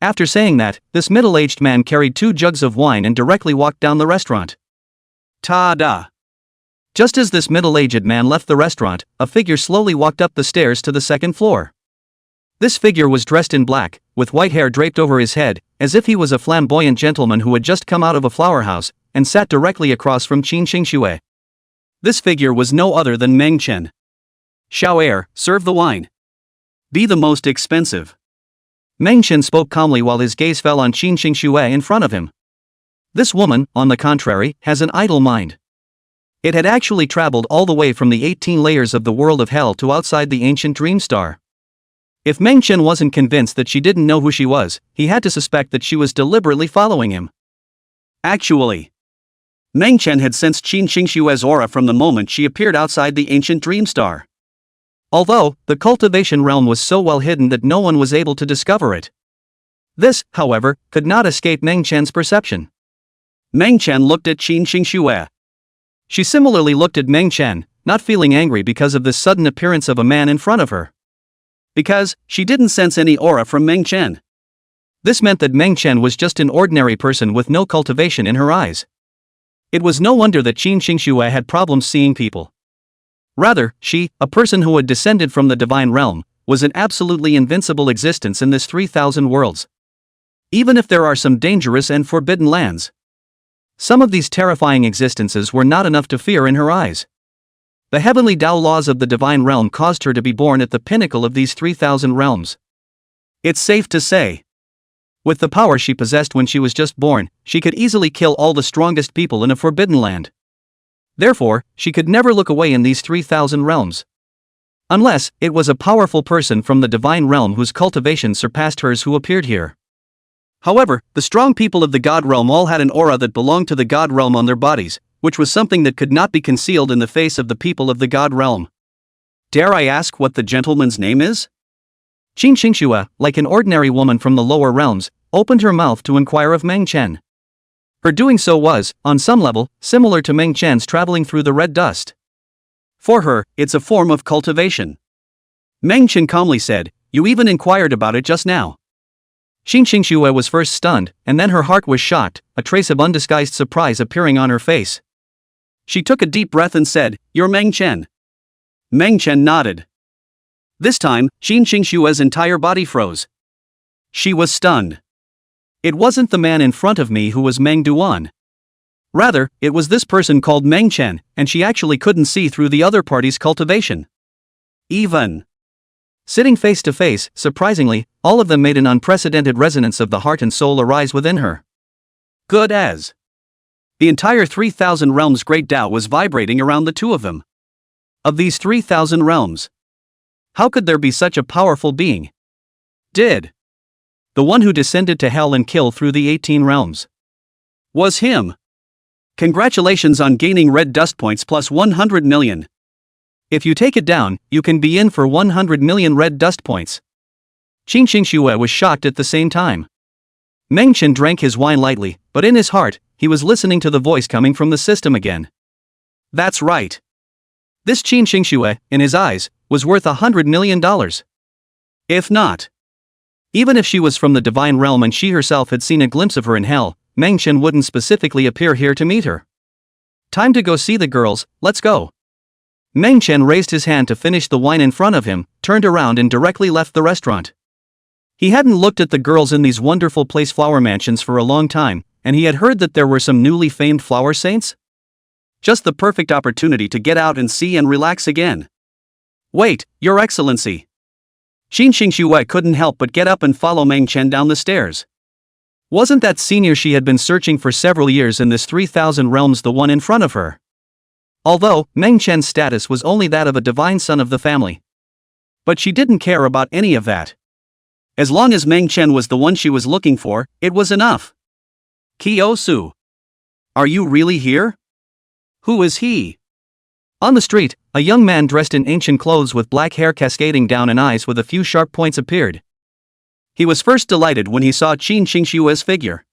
After saying that, this middle-aged man carried 2 jugs of wine and directly walked down the restaurant. Ta-da! Just as this middle-aged man left the restaurant, a figure slowly walked up the stairs to the 2nd floor. This figure was dressed in black, with white hair draped over his head, as if he was a flamboyant gentleman who had just come out of a flower house, and sat directly across from Qin Xingxue. This figure was no other than Meng Chen. Xiao, serve the wine. Be the most expensive. Meng Chen spoke calmly while his gaze fell on Qin Xingxue in front of him. This woman, on the contrary, has an idle mind. It had actually traveled all the way from the 18 layers of the world of hell to outside the ancient dream star. If Meng Chen wasn't convinced that she didn't know who she was, he had to suspect that she was deliberately following him. Actually, Meng Chen had sensed Qin Xingxue's aura from the moment she appeared outside the ancient dream star. Although, the cultivation realm was so well hidden that no one was able to discover it. This, however, could not escape Meng Chen's perception. Meng Chen looked at Qin Xingxue. She similarly looked at Meng Chen, not feeling angry because of this sudden appearance of a man in front of her. Because she didn't sense any aura from Meng Chen. This meant that Meng Chen was just an ordinary person with no cultivation in her eyes. It was no wonder that Qin Xingxue had problems seeing people. Rather, she, a person who had descended from the divine realm, was an absolutely invincible existence in this 3,000 worlds. Even if there are some dangerous and forbidden lands, some of these terrifying existences were not enough to fear in her eyes. The heavenly Tao laws of the divine realm caused her to be born at the pinnacle of these 3,000 realms. It's safe to say, with the power she possessed when she was just born, she could easily kill all the strongest people in a forbidden land. Therefore, she could never look away in these 3,000 realms. Unless, it was a powerful person from the divine realm whose cultivation surpassed hers who appeared here. However, the strong people of the God realm all had an aura that belonged to the God realm on their bodies, which was something that could not be concealed in the face of the people of the God realm. Dare I ask what the gentleman's name is? Qin Xingxue, like an ordinary woman from the lower realms, opened her mouth to inquire of Meng Chen. Her doing so was, on some level, similar to Meng Chen's traveling through the red dust. For her, it's a form of cultivation. Meng Chen calmly said, you even inquired about it just now. Qin Xingxue was first stunned, and then her heart was shocked, a trace of undisguised surprise appearing on her face. She took a deep breath and said, you're Meng Chen. Meng Chen nodded. This time, Qin Xingxue's entire body froze. She was stunned. It wasn't the man in front of me who was Meng Duan. Rather, it was this person called Meng Chen, and she actually couldn't see through the other party's cultivation. Even Sitting face to face, surprisingly, all of them made an unprecedented resonance of the heart and soul arise within her. Good as. The entire 3,000 realms great Tao was vibrating around the two of them. Of these 3,000 realms, how could there be such a powerful being? Did the one who descended to hell and killed through the 18 realms was him? Congratulations on gaining red dust points plus 100 million. If you take it down, you can be in for 100 million red dust points. Qin Xingxue was shocked at the same time. Meng Chen drank his wine lightly, but in his heart, he was listening to the voice coming from the system again. That's right. This Qin Xingxue, in his eyes, was worth $100 million. If not. Even if she was from the divine realm and she herself had seen a glimpse of her in hell, Meng Chen wouldn't specifically appear here to meet her. Time to go see the girls, let's go. Meng Chen raised his hand to finish the wine in front of him, turned around and directly left the restaurant. He hadn't looked at the girls in these wonderful place flower mansions for a long time, and he had heard that there were some newly famed flower saints. Just the perfect opportunity to get out and see and relax again. Wait, Your Excellency. Qin Xingxue couldn't help but get up and follow Meng Chen down the stairs. Wasn't that senior she had been searching for several years in this 3,000 realms the one in front of her? Although, Meng Chen's status was only that of a divine son of the family. But she didn't care about any of that. As long as Meng Chen was the one she was looking for, it was enough. Kyo-su. Are you really here? Who is he? On the street, a young man dressed in ancient clothes with black hair cascading down and eyes with a few sharp points appeared. He was first delighted when he saw Qin Xingxue's figure.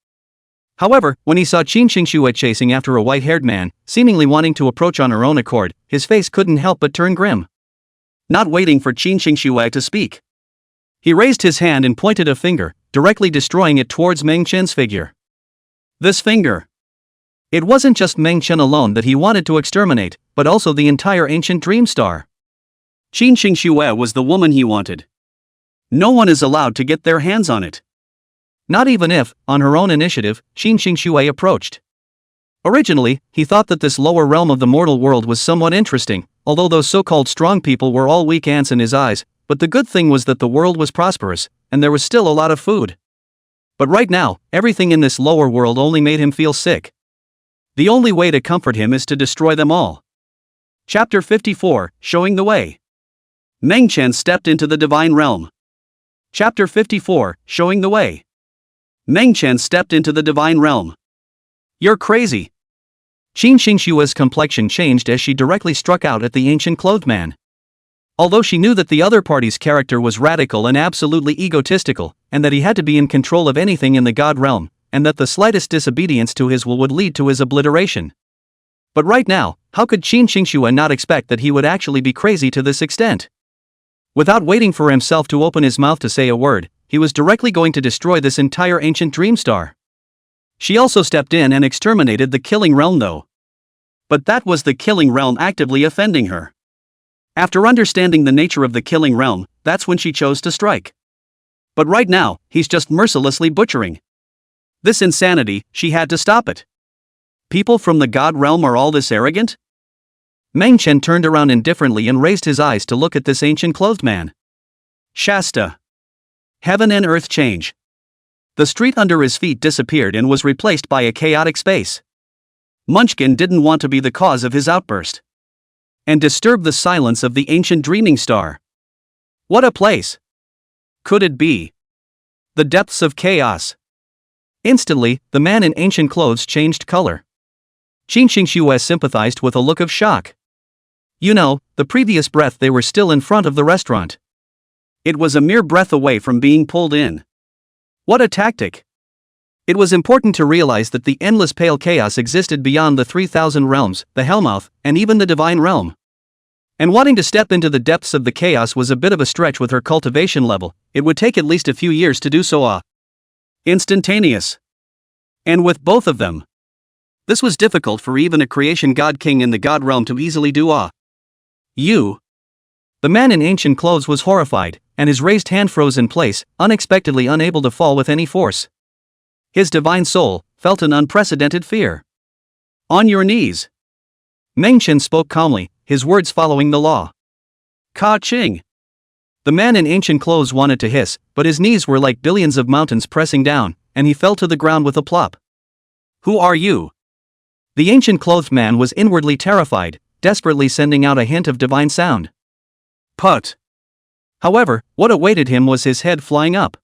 However, when he saw Qin Xingxue chasing after a white-haired man, seemingly wanting to approach on her own accord, his face couldn't help but turn grim. Not waiting for Qin Xingxue to speak, he raised his hand and pointed a finger, directly destroying it towards Meng Chen's figure. This finger. It wasn't just Meng Chen alone that he wanted to exterminate, but also the entire ancient dream star. Qin Xingxue was the woman he wanted. No one is allowed to get their hands on it. Not even if, on her own initiative, Qin Xingxue approached. Originally, he thought that this lower realm of the mortal world was somewhat interesting, although those so-called strong people were all weak ants in his eyes, but the good thing was that the world was prosperous, and there was still a lot of food. But right now, everything in this lower world only made him feel sick. The only way to comfort him is to destroy them all. Chapter 54, Showing the Way. Meng Chen stepped into the divine realm. Chapter 54, Showing the Way. Meng Chen stepped into the divine realm. You're crazy. Qin Xingxue's complexion changed as she directly struck out at the ancient clothed man. Although she knew that the other party's character was radical and absolutely egotistical, and that he had to be in control of anything in the god realm, and that the slightest disobedience to his will would lead to his obliteration. But right now, how could Qin Xingxue not expect that he would actually be crazy to this extent? Without waiting for himself to open his mouth to say a word, he was directly going to destroy this entire ancient dream star. She also stepped in and exterminated the killing realm though. But that was the killing realm actively offending her. After understanding the nature of the killing realm, that's when she chose to strike. But right now, he's just mercilessly butchering. This insanity, she had to stop it. People from the god realm are all this arrogant? Meng Chen turned around indifferently and raised his eyes to look at this ancient clothed man. Shasta. Heaven and earth change. The street under his feet disappeared and was replaced by a chaotic space. Munchkin didn't want to be the cause of his outburst and disturb the silence of the ancient dreaming star. What a place! Could it be the depths of chaos? Instantly, the man in ancient clothes changed color. Qin Xingxue sympathized with a look of shock. You know, the previous breath they were still in front of the restaurant. It was a mere breath away from being pulled in. What a tactic! It was important to realize that the endless pale chaos existed beyond the 3,000 realms, the Hellmouth, and even the divine realm. And wanting to step into the depths of the chaos was a bit of a stretch with her cultivation level. It would take at least a few years to do so. Instantaneous. And with both of them, this was difficult for even a creation god king in the god realm to easily do. You. The man in ancient clothes was horrified, and his raised hand froze in place, unexpectedly unable to fall with any force. His divine soul felt an unprecedented fear. On your knees. Meng Chen spoke calmly, his words following the law. Ka Ching. The man in ancient clothes wanted to hiss, but his knees were like billions of mountains pressing down, and he fell to the ground with a plop. "Who are you?" The ancient clothed man was inwardly terrified, desperately sending out a hint of divine sound. "Put." However, what awaited him was his head flying up.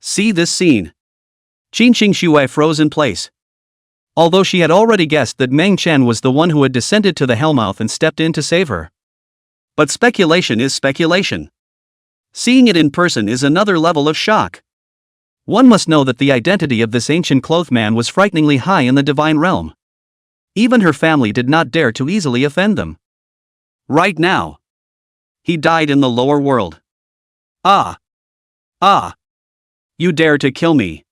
See this scene. Qin Xingshui froze in place. Although she had already guessed that Meng Chen was the one who had descended to the hellmouth and stepped in to save her. But speculation is speculation. Seeing it in person is another level of shock. One must know that the identity of this ancient clothed man was frighteningly high in the divine realm. Even her family did not dare to easily offend them. Right now. He died in the lower world. Ah! Ah! You dare to kill me!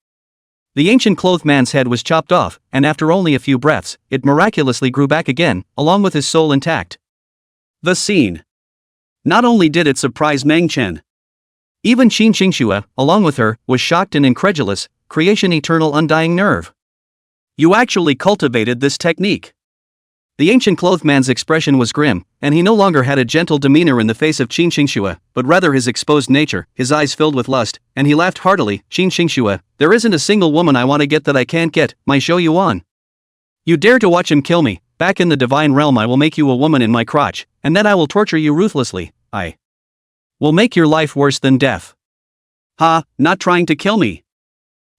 The ancient clothed man's head was chopped off, and after only a few breaths, it miraculously grew back again, along with his soul intact. The scene. Not only did it surprise Meng Chen. Even Qin Xingshui, along with her, was shocked and incredulous. Creation eternal undying nerve. You actually cultivated this technique. The ancient clothed man's expression was grim, and he no longer had a gentle demeanor in the face of Qin Xingshui, but rather his exposed nature, his eyes filled with lust, and he laughed heartily. Qin Xingshui, there isn't a single woman I want to get that I can't get, my Zhou Yuan. You dare to watch him kill me, back in the divine realm I will make you a woman in my crotch, and then I will torture you ruthlessly, I will make your life worse than death. Ha, not trying to kill me.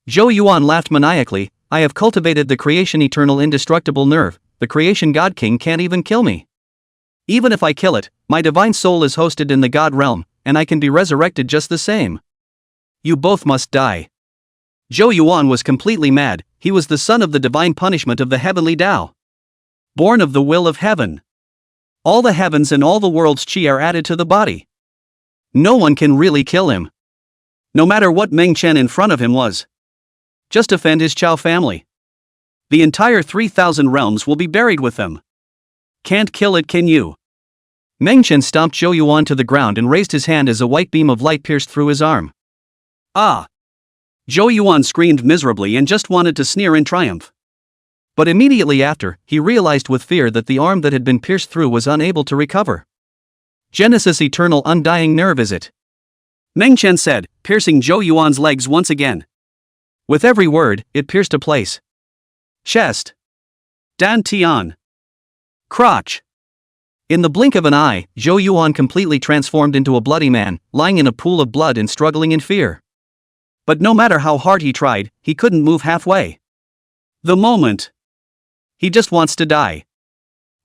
Zhou Yuan laughed maniacally. I have cultivated the creation eternal indestructible nerve. The creation God King can't even kill me. Even if I kill it, my divine soul is hosted in the God realm, and I can be resurrected just the same. You both must die. Zhou Yuan was completely mad. He was the son of the divine punishment of the heavenly Tao. Born of the will of heaven. All the heavens and all the world's chi are added to the body. No one can really kill him. No matter what Meng Chen in front of him was. Just offend his Chao family. The entire 3,000 realms will be buried with them. Can't kill it, can you? Meng Chen stomped Zhou Yuan to the ground and raised his hand as a white beam of light pierced through his arm. Ah! Zhou Yuan screamed miserably and just wanted to sneer in triumph. But immediately after, he realized with fear that the arm that had been pierced through was unable to recover. Genesis eternal undying nerve is it? Meng Chen said, piercing Zhou Yuan's legs once again. With every word, it pierced a place. Chest. Dan Tian. Crotch. In the blink of an eye, Zhou Yuan completely transformed into a bloody man, lying in a pool of blood and struggling in fear. But no matter how hard he tried, he couldn't move halfway. The moment. He just wants to die.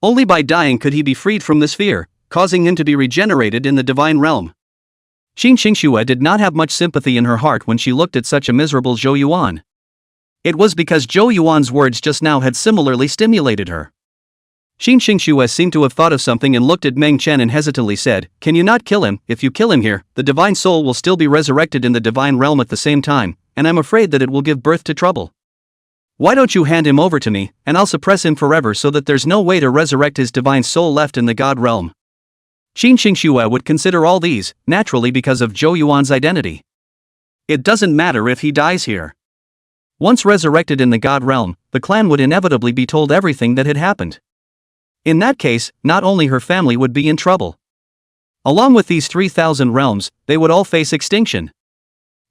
Only by dying could he be freed from this fear, causing him to be regenerated in the divine realm. Qin Xingshui did not have much sympathy in her heart when she looked at such a miserable Zhou Yuan. It was because Zhou Yuan's words just now had similarly stimulated her. Qin Xingshui seemed to have thought of something and looked at Meng Chen and hesitantly said, can you not kill him? If you kill him here, the divine soul will still be resurrected in the divine realm at the same time, and I'm afraid that it will give birth to trouble. Why don't you hand him over to me, and I'll suppress him forever so that there's no way to resurrect his divine soul left in the God realm. Qin Xingshui would consider all these, naturally because of Zhou Yuan's identity. It doesn't matter if he dies here. Once resurrected in the God realm, the clan would inevitably be told everything that had happened. In that case, not only her family would be in trouble. Along with these 3,000 realms, they would all face extinction.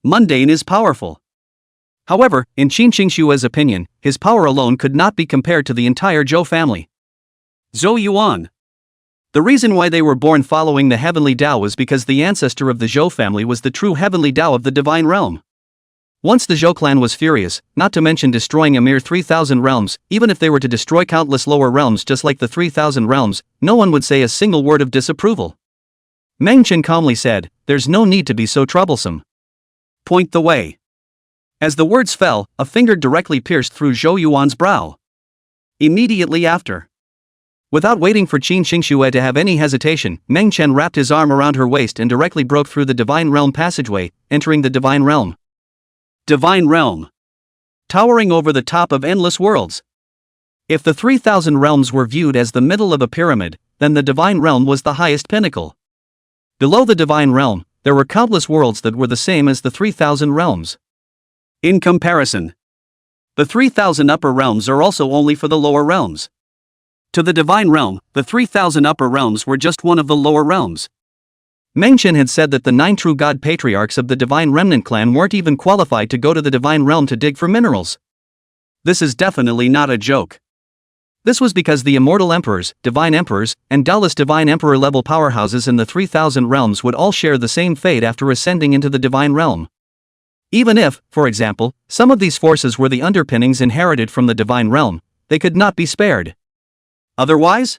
Mundane is powerful. However, in Qin Xingshui's opinion, his power alone could not be compared to the entire Zhou family. Zhou Yuan. The reason why they were born following the heavenly Tao was because the ancestor of the Zhou family was the true heavenly Tao of the divine realm. Once the Zhou clan was furious, not to mention destroying a mere 3,000 realms, even if they were to destroy countless lower realms just like the 3,000 realms, no one would say a single word of disapproval. Meng Chen calmly said, there's no need to be so troublesome. Point the way. As the words fell, a finger directly pierced through Zhou Yuan's brow. Immediately after. Without waiting for Qin Xingshui to have any hesitation, Meng Chen wrapped his arm around her waist and directly broke through the divine realm passageway, entering the divine realm. Divine realm. Towering over the top of endless worlds. If the 3,000 realms were viewed as the middle of a pyramid, then the divine realm was the highest pinnacle. Below the divine realm, there were countless worlds that were the same as the 3,000 realms. In comparison, the 3,000 upper realms are also only for the lower realms. To the divine realm, the 3,000 upper realms were just one of the lower realms. Meng Chen had said that the 9 true god patriarchs of the Divine Remnant clan weren't even qualified to go to the Divine Realm to dig for minerals. This is definitely not a joke. This was because the immortal emperors, divine emperors, and doubtless divine emperor level powerhouses in the 3000 realms would all share the same fate after ascending into the divine realm. Even if, for example, some of these forces were the underpinnings inherited from the divine realm, they could not be spared. Otherwise?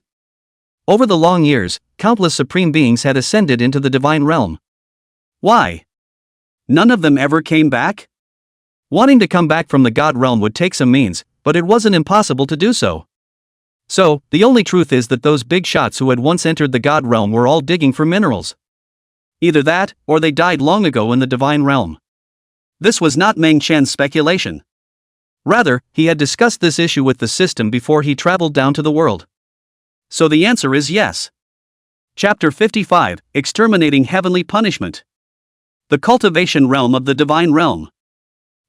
Over the long years, countless supreme beings had ascended into the divine realm. Why? None of them ever came back? Wanting to come back from the god realm would take some means, but it wasn't impossible to do so. So, the only truth is that those big shots who had once entered the god realm were all digging for minerals. Either that, or they died long ago in the divine realm. This was not Meng Chen's speculation. Rather, he had discussed this issue with the system before he traveled down to the world. So the answer is yes. Chapter 55, Exterminating Heavenly Punishment. The Cultivation Realm of the Divine Realm.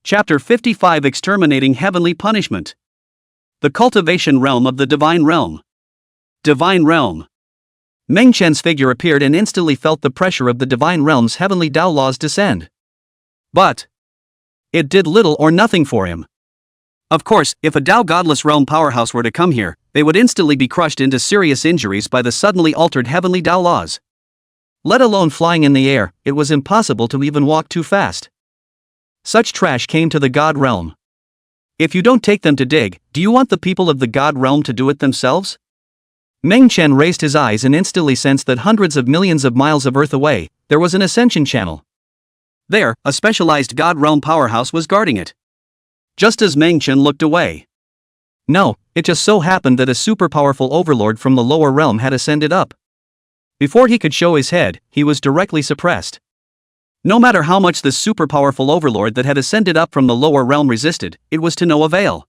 Chapter 55, Exterminating Heavenly Punishment. The Cultivation Realm of the Divine Realm. Divine Realm. Meng Chen's figure appeared and instantly felt the pressure of the Divine Realm's heavenly Tao laws descend. But it did little or nothing for him. Of course, if a Tao Godless Realm powerhouse were to come here, they would instantly be crushed into serious injuries by the suddenly altered heavenly Tao laws. Let alone flying in the air, it was impossible to even walk too fast. Such trash came to the God realm. If you don't take them to dig, do you want the people of the God realm to do it themselves? Meng Chen raised his eyes and instantly sensed that hundreds of millions of miles of Earth away, there was an ascension channel. There, a specialized God realm powerhouse was guarding it. Just as Meng Chen looked away. No, it just so happened that a super powerful overlord from the lower realm had ascended up. Before he could show his head, he was directly suppressed. No matter how much this super powerful overlord that had ascended up from the lower realm resisted, it was to no avail.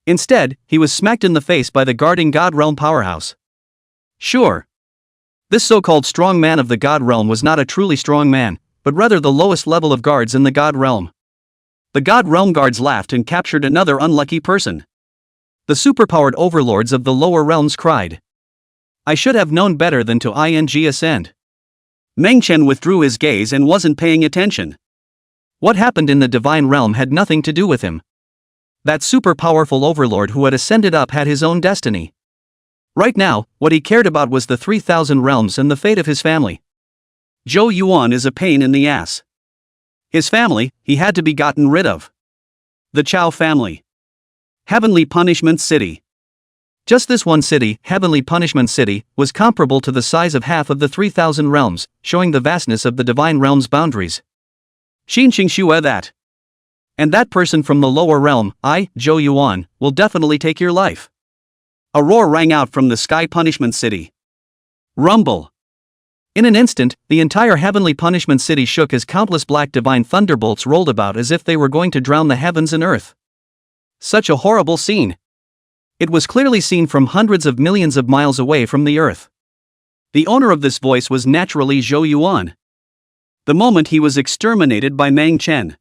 Instead, he was smacked in the face by the guarding God realm powerhouse. Sure. This so-called strong man of the God realm was not a truly strong man, but rather the lowest level of guards in the God realm. The God realm guards laughed and captured another unlucky person. The superpowered overlords of the lower realms cried. I should have known better than to ascend. Meng Chen withdrew his gaze and wasn't paying attention. What happened in the divine realm had nothing to do with him. That super powerful overlord who had ascended up had his own destiny. Right now, what he cared about was the 3000 realms and the fate of his family. Zhou Yuan is a pain in the ass. His family, he had to be gotten rid of. The Chao family. Heavenly Punishment City. Just this one city, Heavenly Punishment City, was comparable to the size of half of the 3000 realms, showing the vastness of the divine realm's boundaries. Xin Xingxue that. And that person from the lower realm, Zhou Yuan, will definitely take your life. A roar rang out from the Sky Punishment City. Rumble. In an instant, the entire Heavenly Punishment City shook as countless black divine thunderbolts rolled about as if they were going to drown the heavens and earth. Such a horrible scene. It was clearly seen from hundreds of millions of miles away from the earth. The owner of this voice was naturally Zhou Yuan. The moment he was exterminated by Meng Chen.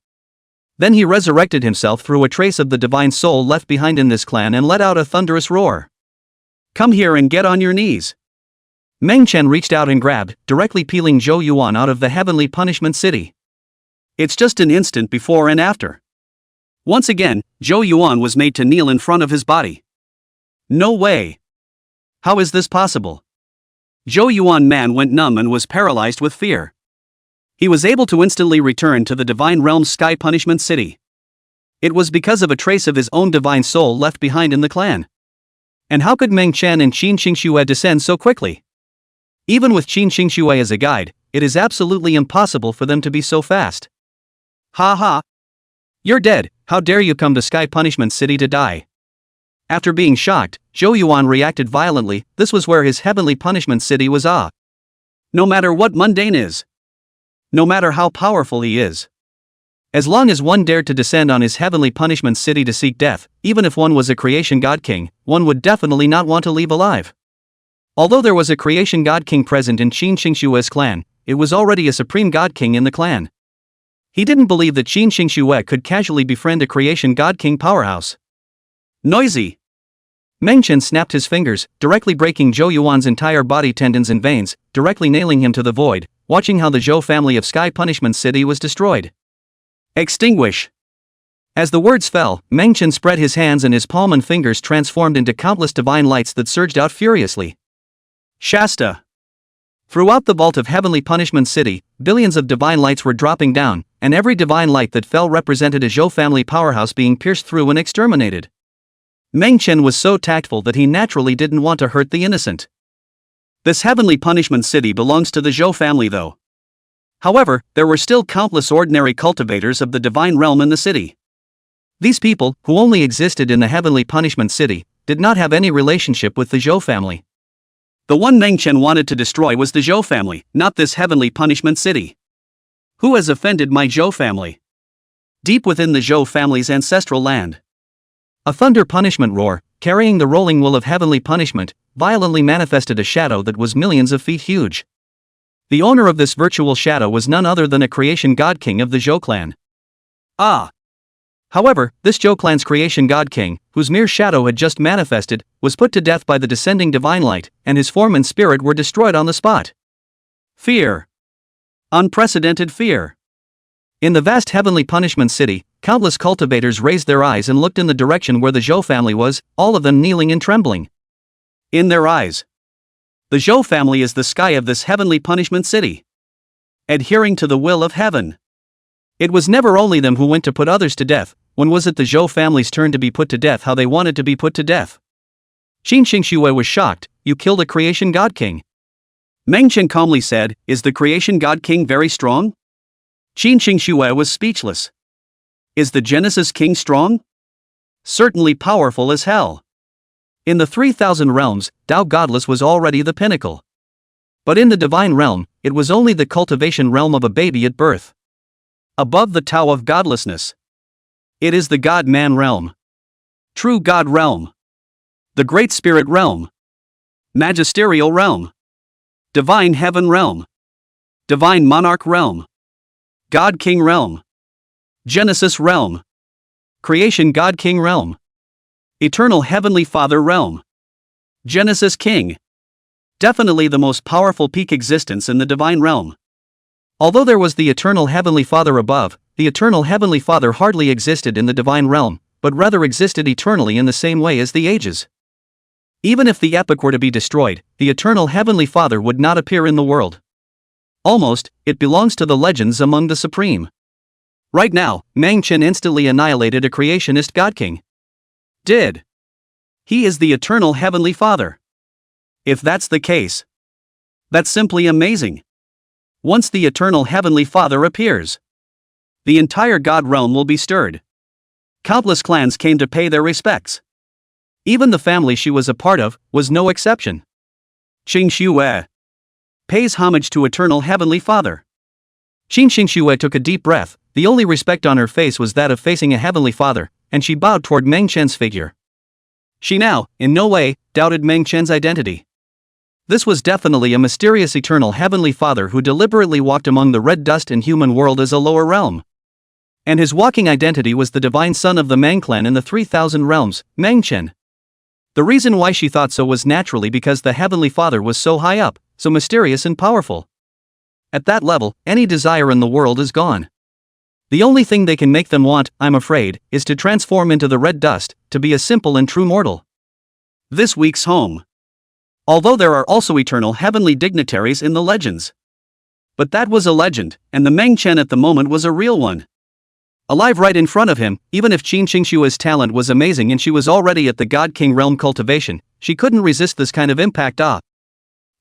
Then he resurrected himself through a trace of the divine soul left behind in this clan and let out a thunderous roar. Come here and get on your knees. Meng Chen reached out and grabbed, directly peeling Zhou Yuan out of the Heavenly Punishment City. It's just an instant before and after. Once again, Zhou Yuan was made to kneel in front of his body. No way. How is this possible? Zhou Yuan man went numb and was paralyzed with fear. He was able to instantly return to the Divine Realm's Sky Punishment City. It was because of a trace of his own divine soul left behind in the clan. And how could Meng Chen and Qin Xingxue descend so quickly? Even with Qin Xingxue as a guide, it is absolutely impossible for them to be so fast. Ha ha. You're dead, how dare you come to Sky Punishment City to die? After being shocked, Zhou Yuan reacted violently. This was where his Heavenly Punishment City was. No matter what mundane is. No matter how powerful he is. As long as one dared to descend on his Heavenly Punishment City to seek death, even if one was a Creation God King, one would definitely not want to leave alive. Although there was a Creation God King present in Qin Xingxue's clan, it was already a Supreme God King in the clan. He didn't believe that Qin Xingxue could casually befriend a Creation God King powerhouse. Noisy. Meng Chen snapped his fingers, directly breaking Zhou Yuan's entire body tendons and veins, directly nailing him to the void, watching how the Zhou family of Sky Punishment City was destroyed. Extinguish. As the words fell, Mengchen spread his hands and his palm and fingers transformed into countless divine lights that surged out furiously. Shasta. Throughout the vault of Heavenly Punishment City, billions of divine lights were dropping down, and every divine light that fell represented a Zhou family powerhouse being pierced through and exterminated. Mengchen was so tactful that he naturally didn't want to hurt the innocent. This Heavenly Punishment City belongs to the Zhou family though. However, there were still countless ordinary cultivators of the divine realm in the city. These people, who only existed in the Heavenly Punishment City, did not have any relationship with the Zhou family. The one Mengchen wanted to destroy was the Zhou family, not this Heavenly Punishment City. Who has offended my Zhou family? Deep within the Zhou family's ancestral land, a thunder punishment roar, carrying the rolling wool of heavenly punishment, violently manifested a shadow that was millions of feet huge. The owner of this virtual shadow was none other than a creation god king of the Zhou clan. However, this Zhou clan's creation god king, whose mere shadow had just manifested, was put to death by the descending divine light, and his form and spirit were destroyed on the spot. Fear. Unprecedented fear. In the vast Heavenly Punishment City, countless cultivators raised their eyes and looked in the direction where the Zhou family was, all of them kneeling and trembling. In their eyes, the Zhou family is the sky of this Heavenly Punishment City, adhering to the will of heaven. It was never only them who went to put others to death. When was it the Zhou family's turn to be put to death how they wanted to be put to death? Qin Xingxue was shocked. You killed a creation god king. Mengchen calmly said, is the creation god king very strong? Qin Xingxue was speechless. Is the Genesis king strong? Certainly powerful as hell. In the 3,000 realms, Tao Godless was already the pinnacle. But in the divine realm, it was only the cultivation realm of a baby at birth. Above the Tao of godlessness, it is the God-Man realm. True God realm. The Great Spirit realm. Magisterial realm. Divine Heaven realm. Divine Monarch realm. God King realm. Genesis realm. Creation God King realm. Eternal Heavenly Father realm. Genesis King. Definitely the most powerful peak existence in the divine realm. Although there was the Eternal Heavenly Father above, the Eternal Heavenly Father hardly existed in the divine realm, but rather existed eternally in the same way as the ages. Even if the epoch were to be destroyed, the Eternal Heavenly Father would not appear in the world. Almost, it belongs to the legends among the supreme. Right now, Mengchen instantly annihilated a creationist God King. Did. He is the Eternal Heavenly Father. If that's the case, that's simply amazing. Once the Eternal Heavenly Father appears, the entire God realm will be stirred. Countless clans came to pay their respects. Even the family she was a part of was no exception. Qing Xue pays homage to Eternal Heavenly Father. Qin Xingxue took a deep breath. The only respect on her face was that of facing a Heavenly Father, and she bowed toward Mengchen's figure. She now, in no way, doubted Mengchen's identity. This was definitely a mysterious Eternal Heavenly Father who deliberately walked among the red dust and human world as a lower realm. And his walking identity was the divine son of the Mang clan in the 3,000 realms, Mengchen. The reason why she thought so was naturally because the Heavenly Father was so high up, so mysterious and powerful. At that level, any desire in the world is gone. The only thing they can make them want, I'm afraid, is to transform into the red dust, to be a simple and true mortal. This week's home. Although there are also eternal heavenly dignitaries in the legends. But that was a legend, and the Mengchen at the moment was a real one. Alive right in front of him, even if Qin Qingshua's talent was amazing and she was already at the God King realm cultivation, she couldn't resist this kind of impact.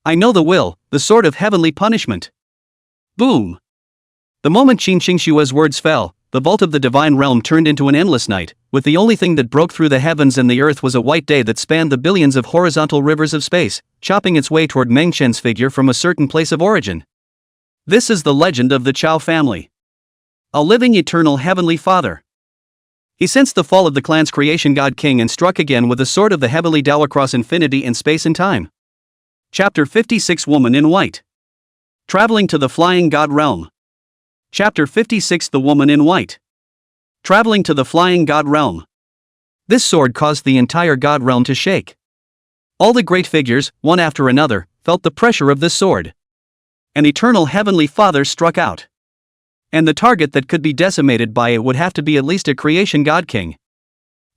I know the will, the sword of heavenly punishment. Boom! The moment Qin Qingshua's words fell, the vault of the divine realm turned into an endless night, with the only thing that broke through the heavens and the earth was a white day that spanned the billions of horizontal rivers of space, chopping its way toward Mengchen's figure from a certain place of origin. This is the legend of the Chao family. A living eternal heavenly father. He sensed the fall of the clan's creation god king and struck again with the sword of the heavenly Tao across infinity and space and time. Chapter 56 Woman in White. Traveling to the Flying God Realm. Chapter 56 The Woman in White. Traveling to the Flying God Realm. This sword caused the entire God Realm to shake. All the great figures, one after another, felt the pressure of this sword. An eternal heavenly father struck out. And the target that could be decimated by it would have to be at least a creation god king.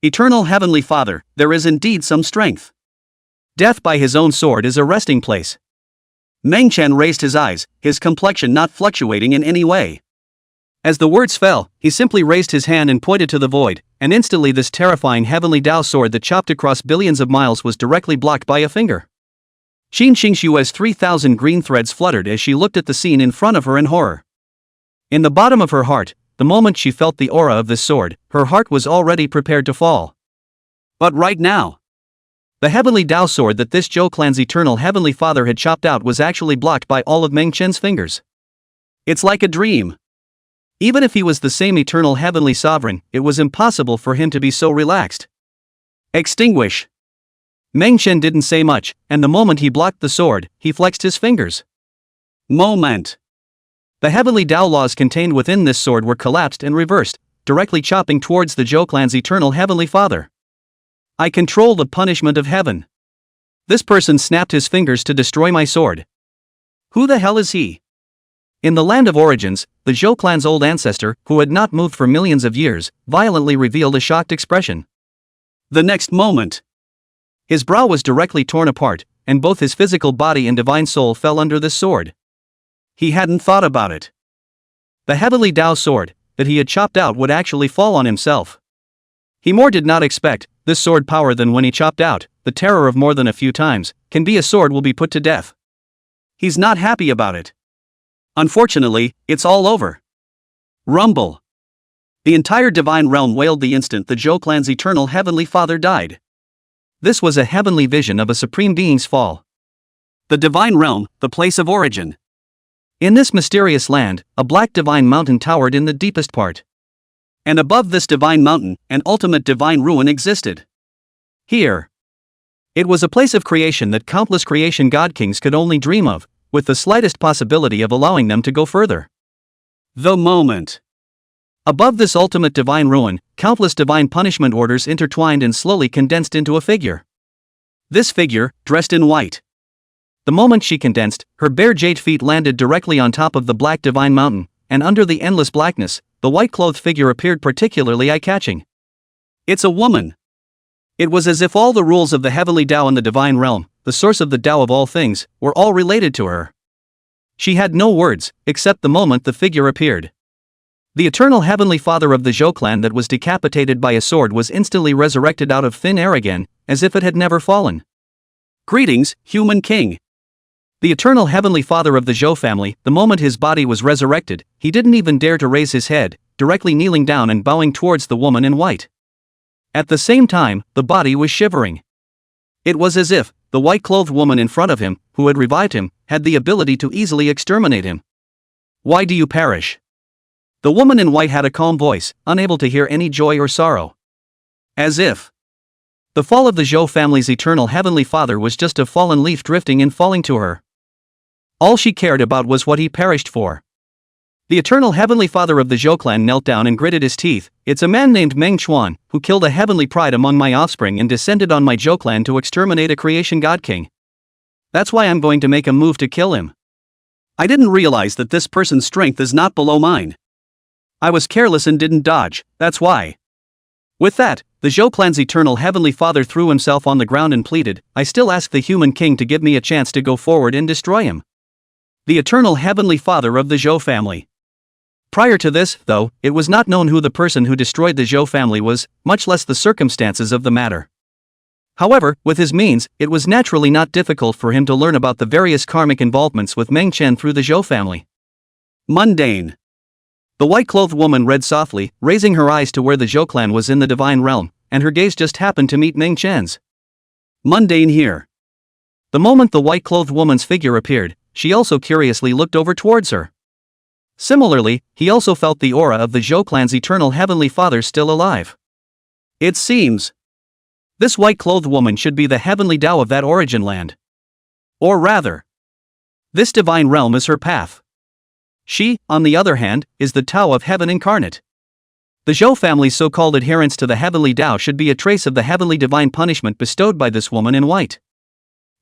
Eternal heavenly father, there is indeed some strength. Death by his own sword is a resting place. Meng Chen raised his eyes, his complexion not fluctuating in any way. As the words fell, he simply raised his hand and pointed to the void, and instantly this terrifying heavenly Dao sword that chopped across billions of miles was directly blocked by a finger. Qin Xingshua's 3,000 green threads fluttered as she looked at the scene in front of her in horror. In the bottom of her heart, the moment she felt the aura of this sword, her heart was already prepared to fall. But right now, the heavenly Dao sword that this Zhou clan's eternal heavenly father had chopped out was actually blocked by all of Meng Chen's fingers. It's like a dream. Even if he was the same eternal heavenly sovereign, it was impossible for him to be so relaxed. Extinguish. Meng Chen didn't say much, and the moment he blocked the sword, he flexed his fingers. Moment. The heavenly Dao laws contained within this sword were collapsed and reversed, directly chopping towards the Zhou clan's eternal heavenly father. I control the punishment of heaven. This person snapped his fingers to destroy my sword. Who the hell is he? In the land of origins, the Zhou clan's old ancestor, who had not moved for millions of years, violently revealed a shocked expression. The next moment, his brow was directly torn apart, and both his physical body and divine soul fell under this sword. He hadn't thought about it. The heavenly Dao sword that he had chopped out would actually fall on himself. He more did not expect this sword power than when he chopped out the terror of more than a few times, can be a sword will be put to death. He's not happy about it. Unfortunately, it's all over. Rumble. The entire divine realm wailed the instant the Zhou clan's eternal heavenly father died. This was a heavenly vision of a supreme being's fall. The divine realm, the place of origin. In this mysterious land, a black divine mountain towered in the deepest part. And above this divine mountain, an ultimate divine ruin existed. Here. It was a place of creation that countless creation god kings could only dream of, with the slightest possibility of allowing them to go further. The moment. Above this ultimate divine ruin, countless divine punishment orders intertwined and slowly condensed into a figure. This figure, dressed in white. The moment she condensed, her bare jade feet landed directly on top of the black divine mountain, and under the endless blackness, the white-clothed figure appeared particularly eye-catching. It's a woman. It was as if all the rules of the heavenly Dao in the divine realm, the source of the Dao of all things, were all related to her. She had no words, except the moment the figure appeared. The eternal heavenly father of the Zhou clan that was decapitated by a sword was instantly resurrected out of thin air again, as if it had never fallen. Greetings, human king. The eternal heavenly father of the Zhou family, the moment his body was resurrected, he didn't even dare to raise his head, directly kneeling down and bowing towards the woman in white. At the same time, the body was shivering. It was as if the white-clothed woman in front of him, who had revived him, had the ability to easily exterminate him. Why do you perish? The woman in white had a calm voice, unable to hear any joy or sorrow. As if the fall of the Zhou family's eternal heavenly father was just a fallen leaf drifting and falling to her. All she cared about was what he perished for. The eternal heavenly father of the Zhou clan knelt down and gritted his teeth. It's a man named Meng Chuan, who killed a heavenly pride among my offspring and descended on my Zhou clan to exterminate a creation god king. That's why I'm going to make a move to kill him. I didn't realize that this person's strength is not below mine. I was careless and didn't dodge, that's why. With that, the Zhou clan's eternal heavenly father threw himself on the ground and pleaded, I still ask the human king to give me a chance to go forward and destroy him. The eternal heavenly father of the Zhou family. Prior to this, though, it was not known who the person who destroyed the Zhou family was, much less the circumstances of the matter. However, with his means, it was naturally not difficult for him to learn about the various karmic involvements with Meng Chen through the Zhou family. Mundane. The white-clothed woman read softly, raising her eyes to where the Zhou clan was in the divine realm, and her gaze just happened to meet Meng Chen's. Mundane here. The moment the white-clothed woman's figure appeared, she also curiously looked over towards her. Similarly, he also felt the aura of the Zhou clan's eternal heavenly father still alive. It seems this white-clothed woman should be the heavenly Dao of that origin land. Or rather, this divine realm is her path. She, on the other hand, is the Tao of heaven incarnate. The Zhou family's so-called adherence to the heavenly Dao should be a trace of the heavenly divine punishment bestowed by this woman in white.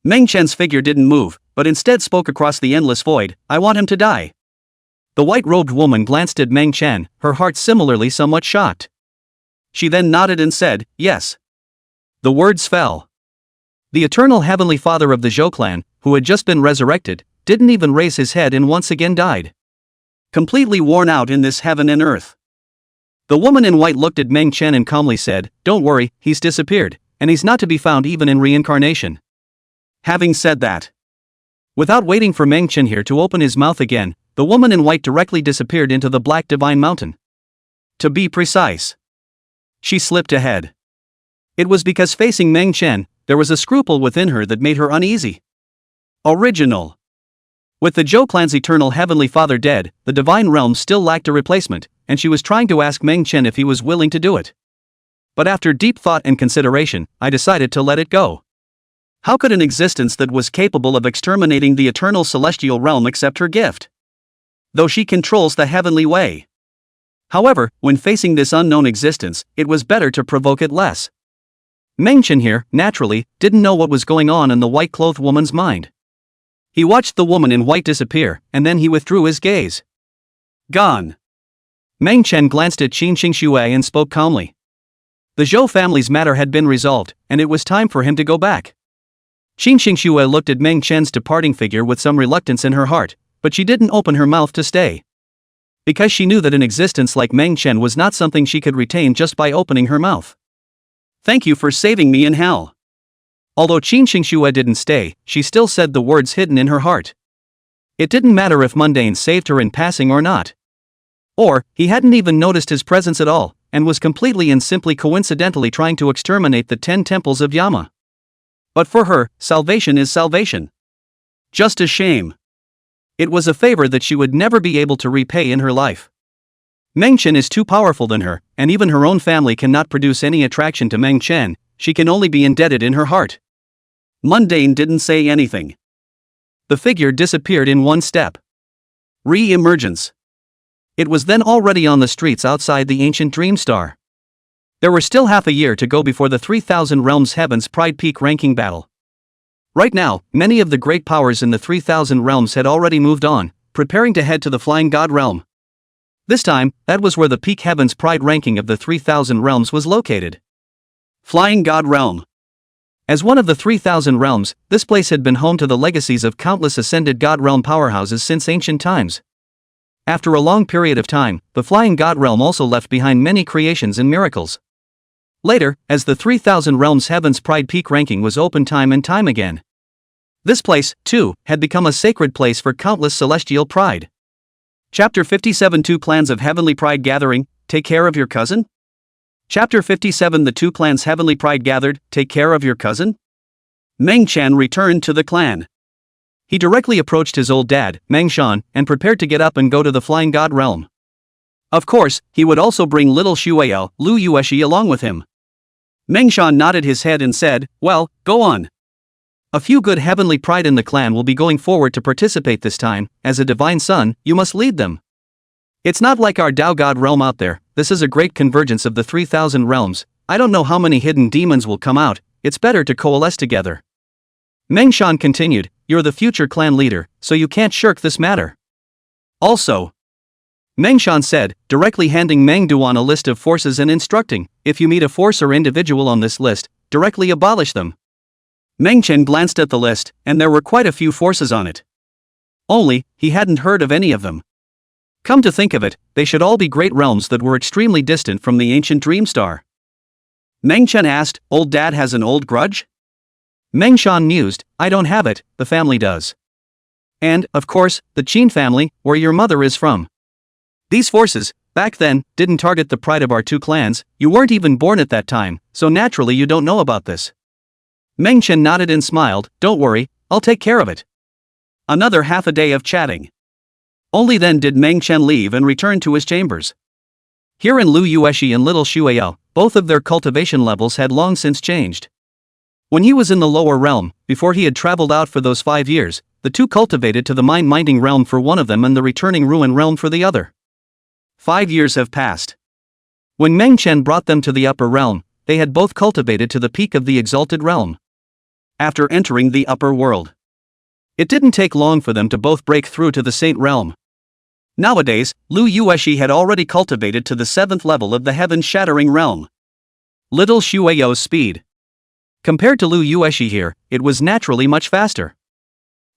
Meng Chen's figure didn't move, but instead spoke across the endless void, "I want him to die." The white-robed woman glanced at Meng Chen, her heart similarly somewhat shocked. She then nodded and said, "Yes." The words fell. The eternal heavenly father of the Zhou clan, who had just been resurrected, didn't even raise his head and once again died. Completely worn out in this heaven and earth. The woman in white looked at Meng Chen and calmly said, "Don't worry, he's disappeared, and he's not to be found even in reincarnation." Having said that, without waiting for Meng Chen here to open his mouth again, the woman in white directly disappeared into the black divine mountain. To be precise, she slipped ahead. It was because facing Meng Chen, there was a scruple within her that made her uneasy. Original. With the Zhou clan's eternal heavenly father dead, the divine realm still lacked a replacement, and she was trying to ask Meng Chen if he was willing to do it. But after deep thought and consideration, I decided to let it go. How could an existence that was capable of exterminating the eternal celestial realm accept her gift? Though she controls the heavenly way. However, when facing this unknown existence, it was better to provoke it less. Meng Chen here, naturally, didn't know what was going on in the white-clothed woman's mind. He watched the woman in white disappear, and then he withdrew his gaze. Gone. Meng Chen glanced at Qin Xingxue and spoke calmly. The Zhou family's matter had been resolved, and it was time for him to go back. Qin Xingxue looked at Meng Chen's departing figure with some reluctance in her heart, but she didn't open her mouth to stay. Because she knew that an existence like Meng Chen was not something she could retain just by opening her mouth. "Thank you for saving me in hell." Although Qin Xingxue didn't stay, she still said the words hidden in her heart. It didn't matter if Mundane saved her in passing or not. Or, he hadn't even noticed his presence at all, and was completely and simply coincidentally trying to exterminate the 10 temples of Yama. But for her, salvation is salvation. Just a shame. It was a favor that she would never be able to repay in her life. Meng Chen is too powerful than her, and even her own family cannot produce any attraction to Meng Chen. She can only be indebted in her heart. Mundane didn't say anything. The figure disappeared in one step. Re-emergence. It was then already on the streets outside the ancient Dream Star. There were still half a year to go before the 3000 Realms Heaven's Pride Peak ranking battle. Right now, many of the great powers in the 3000 Realms had already moved on, preparing to head to the Flying God Realm. This time, that was where the Peak Heaven's Pride ranking of the 3000 Realms was located. Flying God Realm. As one of the 3000 realms, this place had been home to the legacies of countless ascended God Realm powerhouses since ancient times. After a long period of time, the Flying God Realm also left behind many creations and miracles. Later, as the 3000 Realms Heaven's Pride Peak ranking was opened time and time again. This place, too, had become a sacred place for countless celestial pride. Chapter 57 Two Clans of Heavenly Pride Gathering, Take Care of Your Cousin? Chapter 57 The two clans Heavenly Pride gathered, take care of your cousin? Meng Chen returned to the clan. He directly approached his old dad, Meng Shan, and prepared to get up and go to the Flying God Realm. Of course, he would also bring little Xueyao, Lu Yueshi along with him. Meng Shan nodded his head and said, "Well, go on. A few good heavenly pride in the clan will be going forward to participate this time. As a divine son, you must lead them. It's not like our Tao God realm out there. This is a great convergence of the 3000 realms. I don't know how many hidden demons will come out. It's better to coalesce together." Meng Shan continued, "You're the future clan leader, so you can't shirk this matter." Also, Meng Shan said, directly handing Meng Duan a list of forces and instructing, "If you meet a force or individual on this list, directly abolish them." Meng Chen glanced at the list, and there were quite a few forces on it. Only, he hadn't heard of any of them. Come to think of it, they should all be great realms that were extremely distant from the ancient Dream Star. Meng Chen asked, "Old Dad has an old grudge?" Meng Shan mused, "I don't have it, the family does. And, of course, the Qin family, where your mother is from. These forces, back then, didn't target the pride of our two clans. You weren't even born at that time, so naturally you don't know about this." Meng Chen nodded and smiled, "Don't worry, I'll take care of it." Another half a day of chatting. Only then did Meng Chen leave and return to his chambers. Here in Lu Yueshi and Little Xueyao, both of their cultivation levels had long since changed. When he was in the lower realm, before he had traveled out for those 5 years, the two cultivated to the mind-minding realm for one of them and the returning ruin realm for the other. 5 years have passed. When Meng Chen brought them to the upper realm, they had both cultivated to the peak of the exalted realm. after entering the upper world. It didn't take long for them to both break through to the Saint Realm. Nowadays, Lu Yueshi had already cultivated to the 7th level of the heaven-shattering realm. Little Shueyo's speed. Compared to Lu Yueshi here, it was naturally much faster.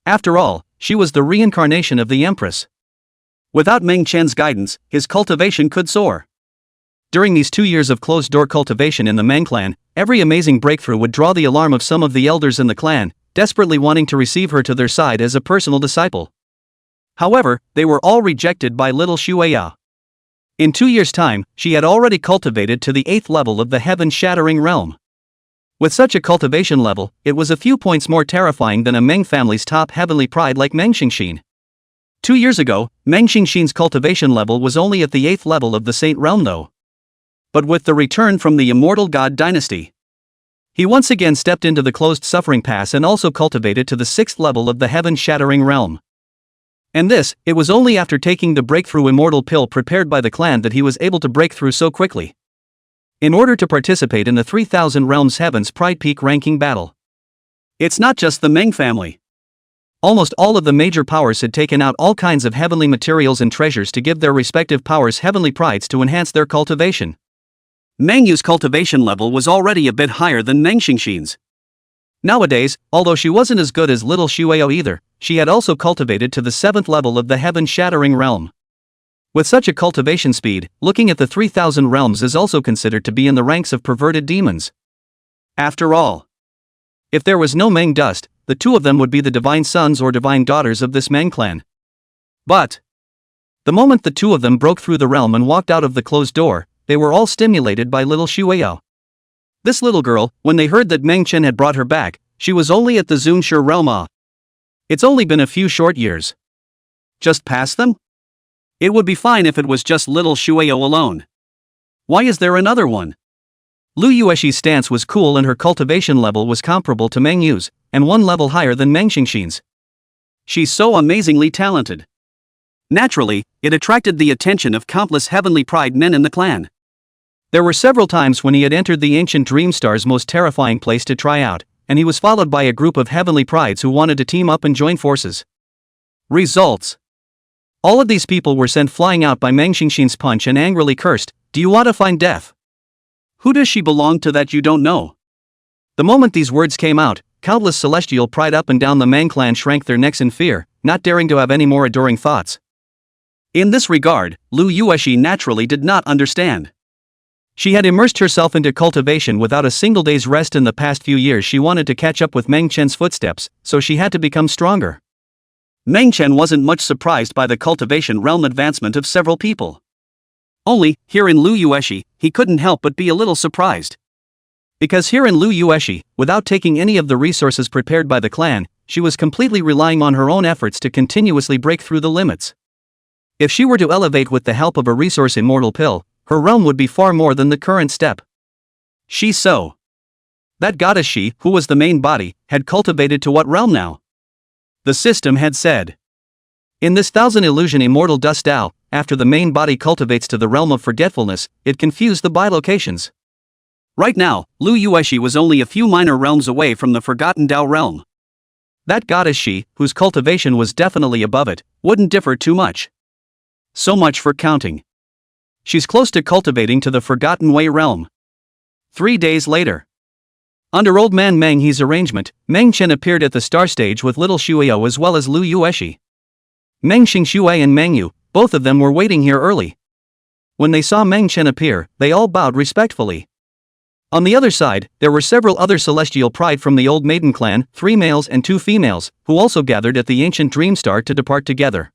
After all, she was the reincarnation of the Empress. Without Meng Chen's guidance, his cultivation could soar. During these 2 years of closed-door cultivation in the Meng clan, every amazing breakthrough would draw the alarm of some of the elders in the clan, desperately wanting to receive her to their side as a personal disciple. However, they were all rejected by little Shueya. In 2 years' time, she had already cultivated to the 8th level of the heaven-shattering realm. With such a cultivation level, it was a few points more terrifying than a Meng family's top heavenly pride like Meng Xingxin. 2 years ago, Meng Xingxin's cultivation level was only at the 8th level of the Saint Realm though. But with the return from the immortal god dynasty, he once again stepped into the closed suffering pass and also cultivated to the 6th level of the heaven-shattering realm. And this, it was only after taking the breakthrough immortal pill prepared by the clan that he was able to break through so quickly. In order to participate in the 3000 Realms Heaven's Pride Peak ranking battle. It's not just the Meng family. Almost all of the major powers had taken out all kinds of heavenly materials and treasures to give their respective powers heavenly prides to enhance their cultivation. Meng Yu's cultivation level was already a bit higher than Meng Xingxin's. Nowadays, although she wasn't as good as little Shueo either, she had also cultivated to the 7th level of the heaven-shattering realm. With such a cultivation speed, looking at the 3000 realms is also considered to be in the ranks of perverted demons. After all, if there was no Meng dust, the two of them would be the divine sons or divine daughters of this Meng clan. But the moment the two of them broke through the realm and walked out of the closed door, they were all stimulated by little Shueo. This little girl, when they heard that Meng Chen had brought her back, she was only at the Zunshi realm. It's only been a few short years. Just past them? It would be fine if it was just little Shueo alone. Why is there another one? Lu Yueshi's stance was cool and her cultivation level was comparable to Meng Yu's, and one level higher than Meng Xingxin's. She's so amazingly talented. Naturally, it attracted the attention of countless heavenly pride men in the clan. There were several times when he had entered the ancient Dream Star's most terrifying place to try out, and he was followed by a group of heavenly prides who wanted to team up and join forces. Results. All of these people were sent flying out by Meng Xingxin's punch and angrily cursed, "Do you want to find death? Who does she belong to that you don't know?" The moment these words came out, countless celestial pride up and down the Meng clan shrank their necks in fear, not daring to have any more adoring thoughts. In this regard, Lu Yueshi naturally did not understand. She had immersed herself into cultivation without a single day's rest in the past few years. She wanted to catch up with Meng Chen's footsteps, so she had to become stronger. Meng Chen wasn't much surprised by the cultivation realm advancement of several people. Only, here in Lu Yueshi, he couldn't help but be a little surprised. Because here in Lu Yueshi, without taking any of the resources prepared by the clan, she was completely relying on her own efforts to continuously break through the limits. If she were to elevate with the help of a resource immortal pill, her realm would be far more than the current step. That goddess she, who was the main body, had cultivated to what realm now? The system had said. In this 1000 illusion immortal dust Tao, after the main body cultivates to the realm of forgetfulness, it confused the bilocations. Right now, Lu Yueshi was only a few minor realms away from the forgotten Tao realm. That goddess she, whose cultivation was definitely above it, wouldn't differ too much. So much for counting. She's close to cultivating to the Forgotten Way realm. 3 days later. Under Old Man Meng He's arrangement, Meng Chen appeared at the star stage with little Shueo as well as Lu Yueshi. Meng Xingxue and Meng Yu, both of them were waiting here early. When they saw Meng Chen appear, they all bowed respectfully. On the other side, there were several other celestial pride from the Old Maiden clan, 3 males and 2 females, who also gathered at the ancient Dream Star to depart together.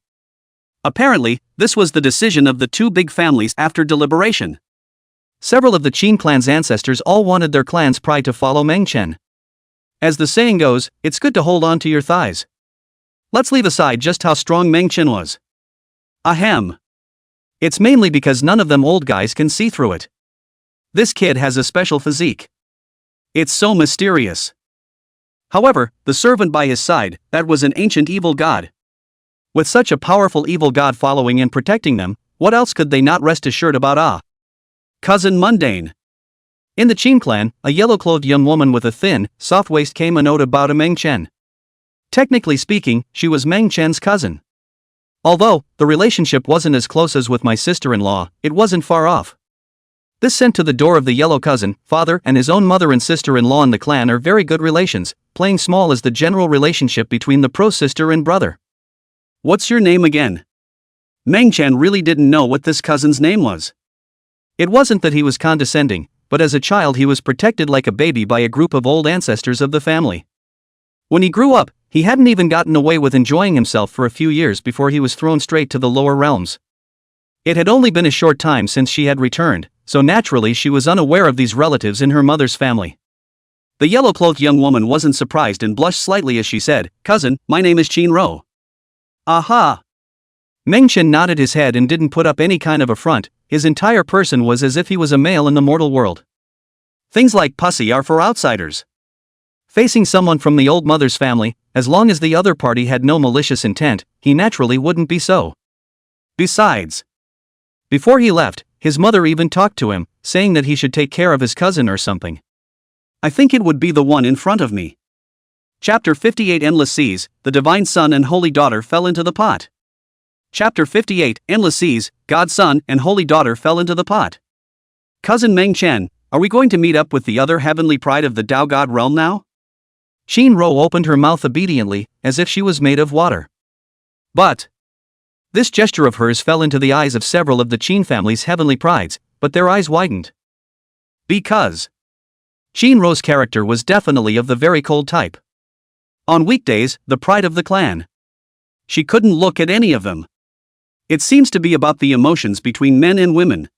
Apparently, this was the decision of the 2 big families after deliberation. Several of the Qin clan's ancestors all wanted their clan's pride to follow Meng Chen. As the saying goes, it's good to hold on to your thighs. Let's leave aside just how strong Meng Chen was. Ahem. It's mainly because none of them old guys can see through it. This kid has a special physique. It's so mysterious. However, the servant by his side, that was an ancient evil god. With such a powerful evil god following and protecting them, what else could they not rest assured about? Cousin Mundane. In the Qin clan, a yellow-clothed young woman with a thin, soft waist came and owed about a Meng Chen. Technically speaking, she was Meng Chen's cousin. Although, the relationship wasn't as close as with my sister-in-law, it wasn't far off. This sent to the door of the yellow cousin, father and his own mother and sister-in-law in the clan are very good relations, playing small as the general relationship between the pro-sister and brother. What's your name again? Meng Chen really didn't know what this cousin's name was. It wasn't that he was condescending, but as a child he was protected like a baby by a group of old ancestors of the family. When he grew up, he hadn't even gotten away with enjoying himself for a few years before he was thrown straight to the lower realms. It had only been a short time since she had returned, so naturally she was unaware of these relatives in her mother's family. The yellow-clothed young woman wasn't surprised and blushed slightly as she said, "Cousin, my name is Qin Ro." Aha! Meng Chen nodded his head and didn't put up any kind of a front. His entire person was as if he was a male in the mortal world. Things like pussy are for outsiders. Facing someone from the old mother's family, as long as the other party had no malicious intent, he naturally wouldn't be so. Besides, before he left, his mother even talked to him, saying that he should take care of his cousin or something. I think it would be the one in front of me. Chapter 58 Endless Seas, the Divine Son and Holy Daughter fell into the pot. Chapter 58 Endless Seas, God's Son and Holy Daughter fell into the pot. Cousin Meng Chen, are we going to meet up with the other heavenly pride of the Tao God realm now? Qin Ro opened her mouth obediently, as if she was made of water. But this gesture of hers fell into the eyes of several of the Qin family's heavenly prides, but their eyes widened. Because Qin Ro's character was definitely of the very cold type. On weekdays, the pride of the clan. She couldn't look at any of them. It seems to be about the emotions between men and women.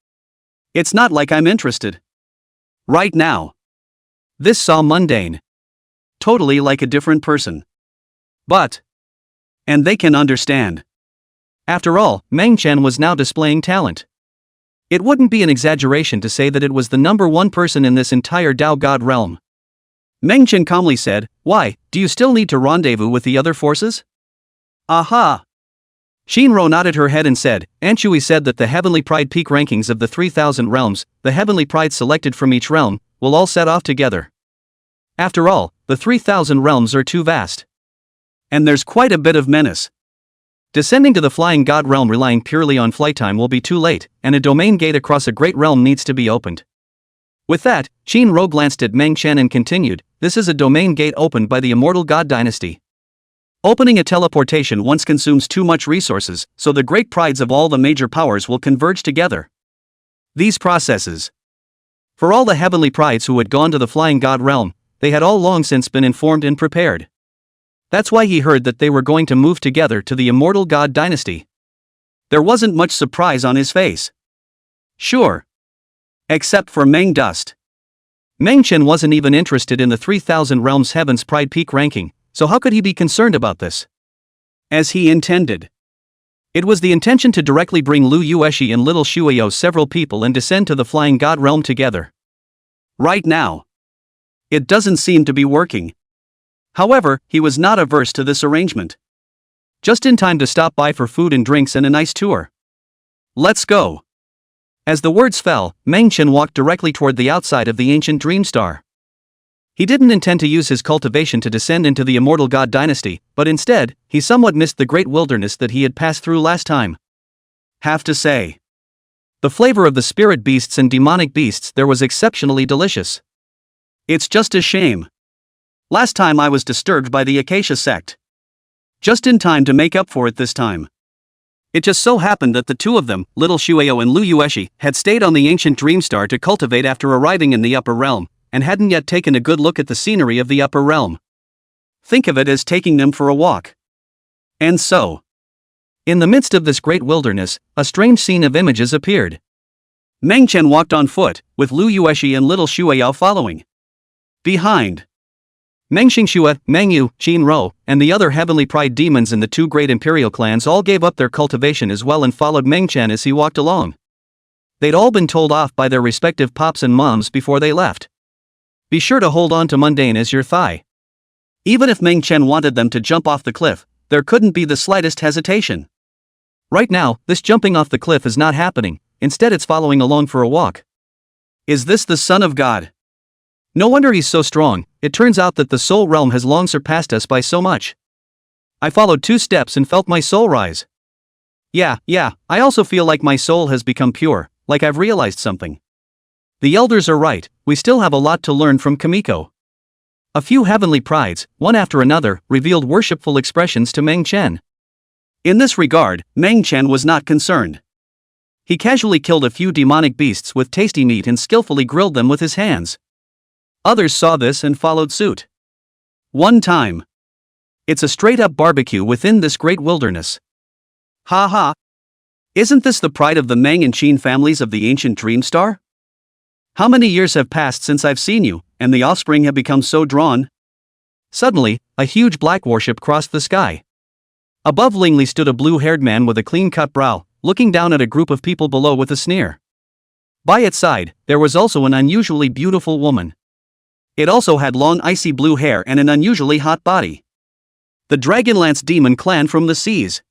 It's not like I'm interested. Right now. This saw mundane. Totally like a different person. But and they can understand. After all, Meng Chen was now displaying talent. It wouldn't be an exaggeration to say that it was the number one person in this entire Tao God realm. Meng Chen calmly said, "Why, do you still need to rendezvous with the other forces?" Aha! Qin Ro nodded her head and said, "Anshui said that the Heavenly Pride peak rankings of the 3,000 realms, the Heavenly Pride selected from each realm, will all set off together. After all, the 3,000 realms are too vast. And there's quite a bit of menace. Descending to the Flying God realm relying purely on flight time will be too late, and a domain gate across a great realm needs to be opened." With that, Qin Ro glanced at Meng Chen and continued, "This is a domain gate opened by the immortal God dynasty. Opening a teleportation once consumes too much resources, so the great prides of all the major powers will converge together. These processes. For all the heavenly prides who had gone to the Flying God realm, they had all long since been informed and prepared. That's why he heard that they were going to move together to the immortal God dynasty." There wasn't much surprise on his face. Sure. Except for Meng Dust. Meng Chen wasn't even interested in the 3,000 realms Heaven's Pride peak ranking, so how could he be concerned about this? As he intended. It was the intention to directly bring Lu Yueshi and Little Shueyo several people and descend to the Flying God realm together. Right now. It doesn't seem to be working. However, he was not averse to this arrangement. Just in time to stop by for food and drinks and a nice tour. Let's go. As the words fell, Meng Chen walked directly toward the outside of the ancient dream star. He didn't intend to use his cultivation to descend into the immortal God dynasty, but instead, he somewhat missed the great wilderness that he had passed through last time. Have to say, the flavor of the spirit beasts and demonic beasts there was exceptionally delicious. It's just a shame. Last time I was disturbed by the Acacia sect. Just in time to make up for it this time. It just so happened that the two of them, Little Shueyo and Lu Yueshi, had stayed on the ancient dream star to cultivate after arriving in the upper realm, and hadn't yet taken a good look at the scenery of the upper realm. Think of it as taking them for a walk. And so, in the midst of this great wilderness, a strange scene of images appeared. Meng Chen walked on foot, with Lu Yueshi and Little Shueyo following. Behind, Meng Xingxue, Meng Yu, Qin Ro, and the other heavenly pride demons in the two great imperial clans all gave up their cultivation as well and followed Meng Chen as he walked along. They'd all been told off by their respective pops and moms before they left. Be sure to hold on to mundane as your thigh. Even if Meng Chen wanted them to jump off the cliff, there couldn't be the slightest hesitation. Right now, this jumping off the cliff is not happening, instead it's following along for a walk. Is this the Son of God? No wonder he's so strong. It turns out that the soul realm has long surpassed us by so much. I followed 2 steps and felt my soul rise. Yeah, I also feel like my soul has become pure, like I've realized something. The elders are right, we still have a lot to learn from Kimiko. A few heavenly prides, one after another, revealed worshipful expressions to Meng Chen. In this regard, Meng Chen was not concerned. He casually killed a few demonic beasts with tasty meat and skillfully grilled them with his hands. Others saw this and followed suit. One time. It's a straight-up barbecue within this great wilderness. Ha ha! Isn't this the pride of the Meng and Qin families of the ancient Dream Star? How many years have passed since I've seen you, and the offspring have become so drawn? Suddenly, a huge black warship crossed the sky. Above Lingley stood a blue-haired man with a clean-cut brow, looking down at a group of people below with a sneer. By its side, there was also an unusually beautiful woman. It also had long icy blue hair and an unusually hot body. The Dragonlance demon clan from the seas.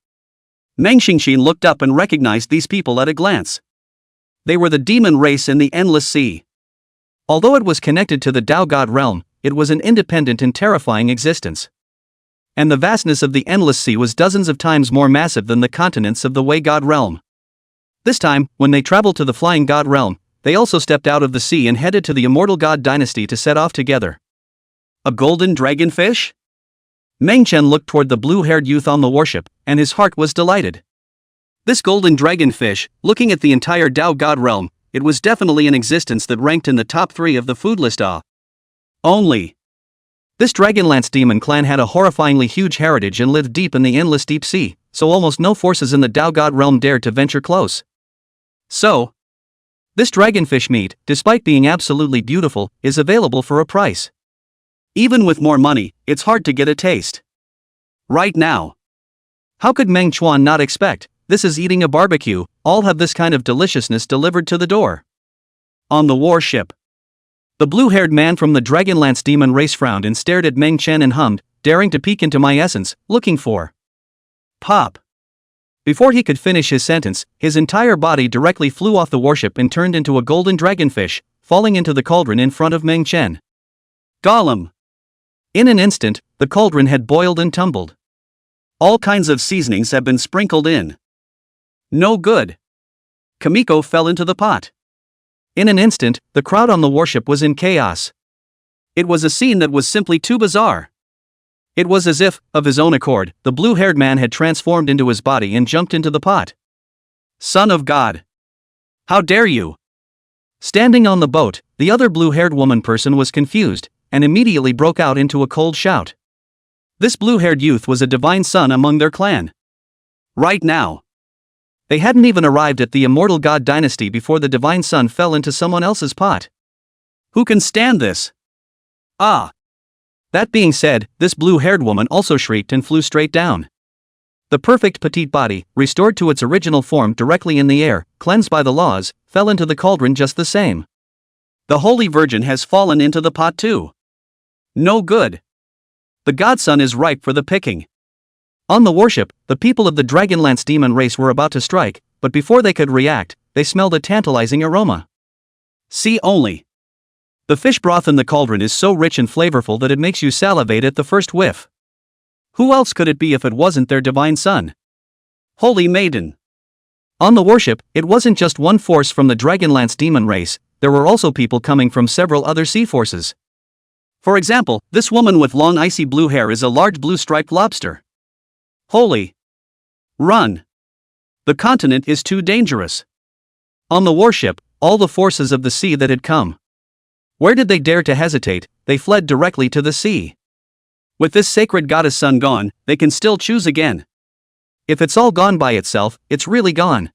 Meng Xingxin looked up and recognized these people at a glance. They were the demon race in the Endless Sea. Although it was connected to the Tao God realm, it was an independent and terrifying existence. And the vastness of the Endless Sea was dozens of times more massive than the continents of the Wei God realm. This time, when they traveled to the Flying God realm, they also stepped out of the sea and headed to the Immortal God dynasty to set off together. A golden dragonfish? Meng Chen looked toward the blue-haired youth on the warship, and his heart was delighted. This golden dragonfish, looking at the entire Tao God realm, it was definitely an existence that ranked in the top 3 of the food list. Only. This Dragonlance demon clan had a horrifyingly huge heritage and lived deep in the endless deep sea, so almost no forces in the Tao God realm dared to venture close. So, this dragonfish meat, despite being absolutely beautiful, is available for a price. Even with more money, it's hard to get a taste. Right now. How could Meng Chuan not expect, this is eating a barbecue, all have this kind of deliciousness delivered to the door? On the warship. The blue-haired man from the Dragonlance demon race frowned and stared at Meng Chen and hummed, daring to peek into my essence, looking for pop. Before he could finish his sentence, his entire body directly flew off the warship and turned into a golden dragonfish, falling into the cauldron in front of Meng Chen. Gollum! In an instant, the cauldron had boiled and tumbled. All kinds of seasonings have been sprinkled in. No good. Kimiko fell into the pot. In an instant, the crowd on the warship was in chaos. It was a scene that was simply too bizarre. It was as if, of his own accord, the blue-haired man had transformed into his body and jumped into the pot. Son of God! How dare you! Standing on the boat, the other blue-haired woman person was confused, and immediately broke out into a cold shout. This blue-haired youth was a divine son among their clan. Right now. They hadn't even arrived at the Immortal God dynasty before the divine son fell into someone else's pot. Who can stand this? Ah! That being said, this blue-haired woman also shrieked and flew straight down. The perfect petite body, restored to its original form directly in the air, cleansed by the laws, fell into the cauldron just the same. The Holy Virgin has fallen into the pot too. No good. The godson is ripe for the picking. On the warship, the people of the Dragonlance demon race were about to strike, but before they could react, they smelled a tantalizing aroma. See only. The fish broth in the cauldron is so rich and flavorful that it makes you salivate at the first whiff. Who else could it be if it wasn't their divine son? Holy Maiden. On the warship, it wasn't just one force from the Dragonlance demon race, there were also people coming from several other sea forces. For example, this woman with long icy blue hair is a large blue striped lobster. Holy! Run! The continent is too dangerous. On the warship, all the forces of the sea that had come. Where did they dare to hesitate? They fled directly to the sea. With this sacred goddess son gone, they can still choose again. If it's all gone by itself, it's really gone.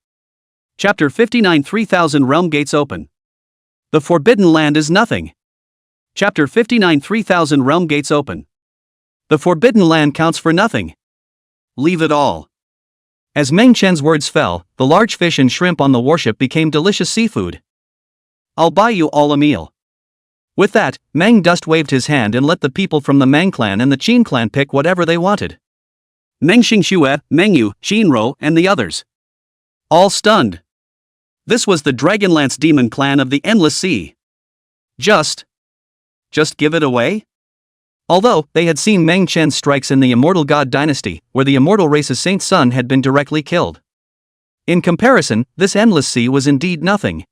Chapter 59 3000 Realm Gates Open. The Forbidden Land is nothing. Chapter 59 3000 Realm Gates Open. The Forbidden Land counts for nothing. Leave it all. As Meng Chen's words fell, the large fish and shrimp on the warship became delicious seafood. I'll buy you all a meal. With that, Meng Dust waved his hand and let the people from the Mang clan and the Qin clan pick whatever they wanted. Meng Xingxue, Meng Yu, Xinro, and the others. All stunned. This was the Dragonlance demon clan of the Endless Sea. Just give it away? Although, they had seen Meng Chen's strikes in the Immortal God Dynasty, where the immortal race's saint son had been directly killed. In comparison, this Endless Sea was indeed nothing.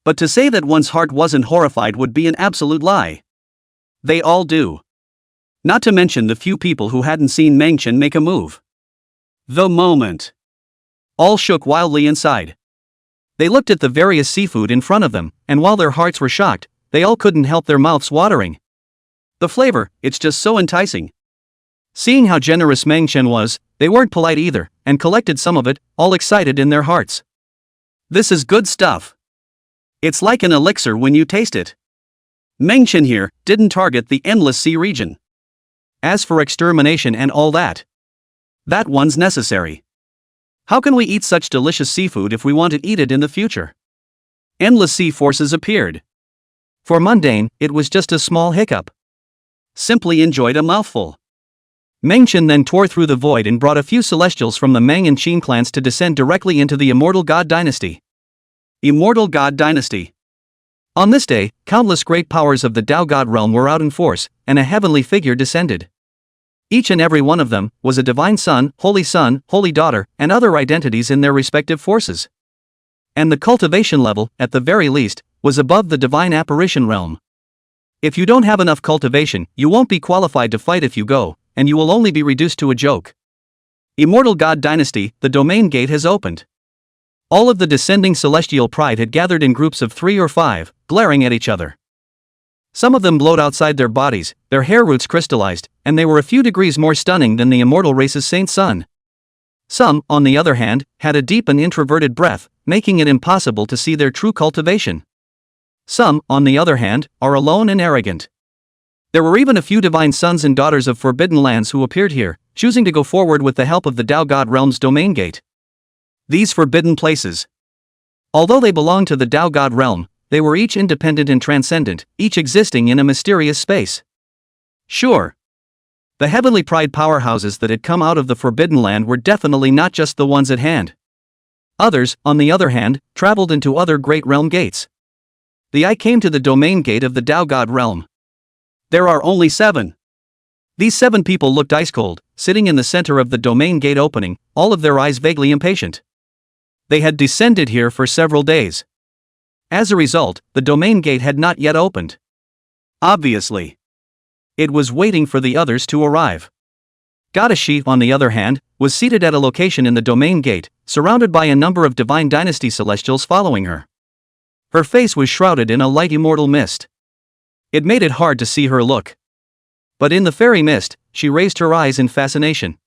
But to say that one's heart wasn't horrified would be an absolute lie. They all do. Not to mention the few people who hadn't seen Meng Chen make a move. The moment. All shook wildly inside. They looked at the various seafood in front of them, and while their hearts were shocked, they all couldn't help their mouths watering. The flavor, it's just so enticing. Seeing how generous Meng Chen was, they weren't polite either, and collected some of it, all excited in their hearts. This is good stuff. It's like an elixir when you taste it. Meng Chen here didn't target the Endless Sea region. As for extermination and all that one's necessary. How can we eat such delicious seafood if we want to eat it in the future? Endless Sea forces appeared. For Mundane, it was just a small hiccup. Simply enjoyed a mouthful. Meng Chen then tore through the void and brought a few celestials from the Meng and Qin clans to descend directly into the Immortal God Dynasty. Immortal God Dynasty. On this day, countless great powers of the Tao God realm were out in force, and a heavenly figure descended. Each and every one of them was a divine son, holy daughter, and other identities in their respective forces. And the cultivation level, at the very least, was above the divine apparition realm. If you don't have enough cultivation, you won't be qualified to fight if you go, and you will only be reduced to a joke. Immortal God Dynasty, the domain gate has opened. All of the descending celestial pride had gathered in groups of 3 or 5, glaring at each other. Some of them glowed outside their bodies, their hair roots crystallized, and they were a few degrees more stunning than the immortal race's saint son. Some, on the other hand, had a deep and introverted breath, making it impossible to see their true cultivation. Some, on the other hand, are alone and arrogant. There were even a few divine sons and daughters of forbidden lands who appeared here, choosing to go forward with the help of the Tao God realm's domain gate. These forbidden places. Although they belonged to the Tao God realm, they were each independent and transcendent, each existing in a mysterious space. Sure. The heavenly pride powerhouses that had come out of the forbidden land were definitely not just the ones at hand. Others, on the other hand, traveled into other great realm gates. The eye came to the domain gate of the Tao God realm. There are only 7. These 7 people looked ice cold, sitting in the center of the domain gate opening, all of their eyes vaguely impatient. They had descended here for several days. As a result, the domain gate had not yet opened. Obviously. It was waiting for the others to arrive. Goddess Shi, on the other hand, was seated at a location in the domain gate, surrounded by a number of divine dynasty celestials following her. Her face was shrouded in a light immortal mist. It made it hard to see her look. But in the fairy mist, she raised her eyes in fascination.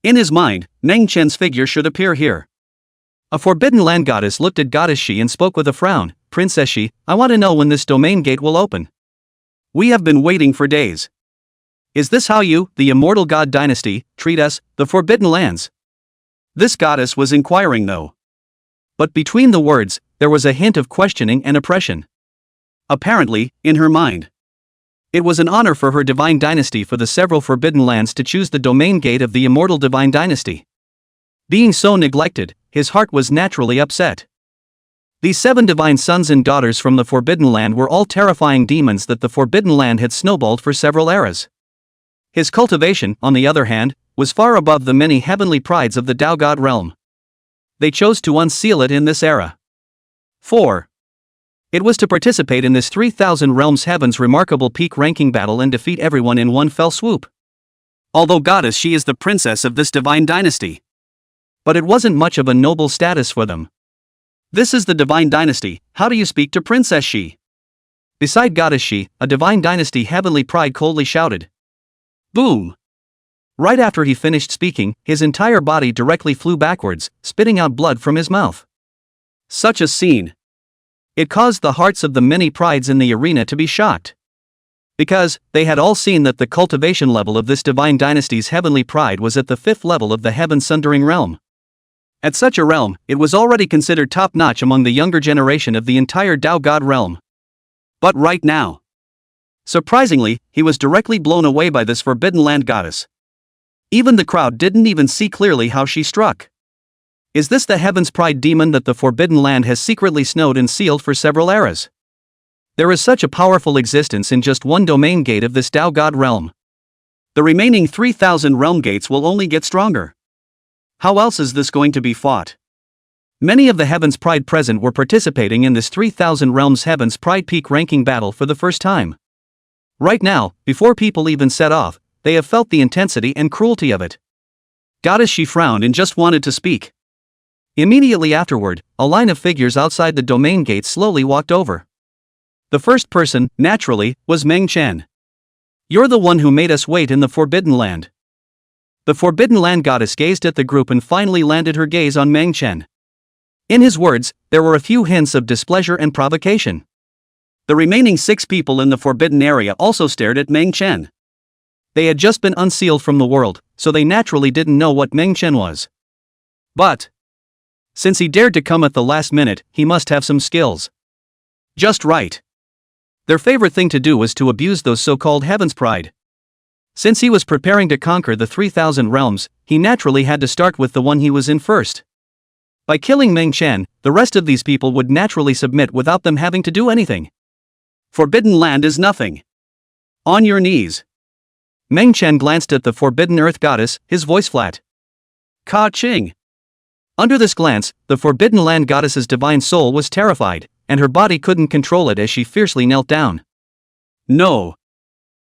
In his mind, Meng Chen's figure should appear here. A forbidden land goddess looked at Goddess Shi and spoke with a frown. Princess Shi, I want to know when this domain gate will open. We have been waiting for days. Is this how you, the Immortal God Dynasty, treat us, the Forbidden Lands? This goddess was inquiring though. But between the words, there was a hint of questioning and oppression. Apparently, in her mind. It was an honor for her divine dynasty for the several forbidden lands to choose the domain gate of the immortal divine dynasty. Being so neglected, his heart was naturally upset. These 7 divine sons and daughters from the forbidden land were all terrifying demons that the forbidden land had snowballed for several eras. His cultivation, on the other hand, was far above the many heavenly prides of the Tao God realm. They chose to unseal it in this era. 4. It was to participate in this 3000 Realms Heaven's remarkable peak ranking battle and defeat everyone in one fell swoop. Although Goddess She is the princess of this divine dynasty. But it wasn't much of a noble status for them. This is the divine dynasty, how do you speak to Princess She? Beside Goddess She, a divine dynasty heavenly pride coldly shouted. Boom! Right after he finished speaking, his entire body directly flew backwards, spitting out blood from his mouth. Such a scene. It caused the hearts of the many prides in the arena to be shocked. Because, they had all seen that the cultivation level of this divine dynasty's heavenly pride was at the 5th level of the heaven sundering realm. At such a realm, it was already considered top-notch among the younger generation of the entire Tao God realm. But right now. Surprisingly, he was directly blown away by this forbidden land goddess. Even the crowd didn't even see clearly how she struck. Is this the Heaven's Pride demon that the Forbidden Land has secretly snowed and sealed for several eras? There is such a powerful existence in just one domain gate of this Tao God realm. The remaining 3,000 realm gates will only get stronger. How else is this going to be fought? Many of the Heaven's Pride present were participating in this 3,000 realms Heaven's Pride peak ranking battle for the first time. Right now, before people even set off, they have felt the intensity and cruelty of it. Goddess, she frowned and just wanted to speak. Immediately afterward, a line of figures outside the domain gate slowly walked over. The first person, naturally, was Meng Chen. You're the one who made us wait in the Forbidden Land. The Forbidden Land goddess gazed at the group and finally landed her gaze on Meng Chen. In his words, there were a few hints of displeasure and provocation. The remaining 6 people in the forbidden area also stared at Meng Chen. They had just been unsealed from the world, so they naturally didn't know what Meng Chen was. But since he dared to come at the last minute, he must have some skills. Just right. Their favorite thing to do was to abuse those so-called Heaven's Pride. Since he was preparing to conquer the 3,000 realms, he naturally had to start with the one he was in first. By killing Meng Chen, the rest of these people would naturally submit without them having to do anything. Forbidden Land is nothing. On your knees. Meng Chen glanced at the Forbidden Earth goddess, his voice flat. Ka-ching. Under this glance, the Forbidden Land goddess's divine soul was terrified, and her body couldn't control it as she fiercely knelt down. No.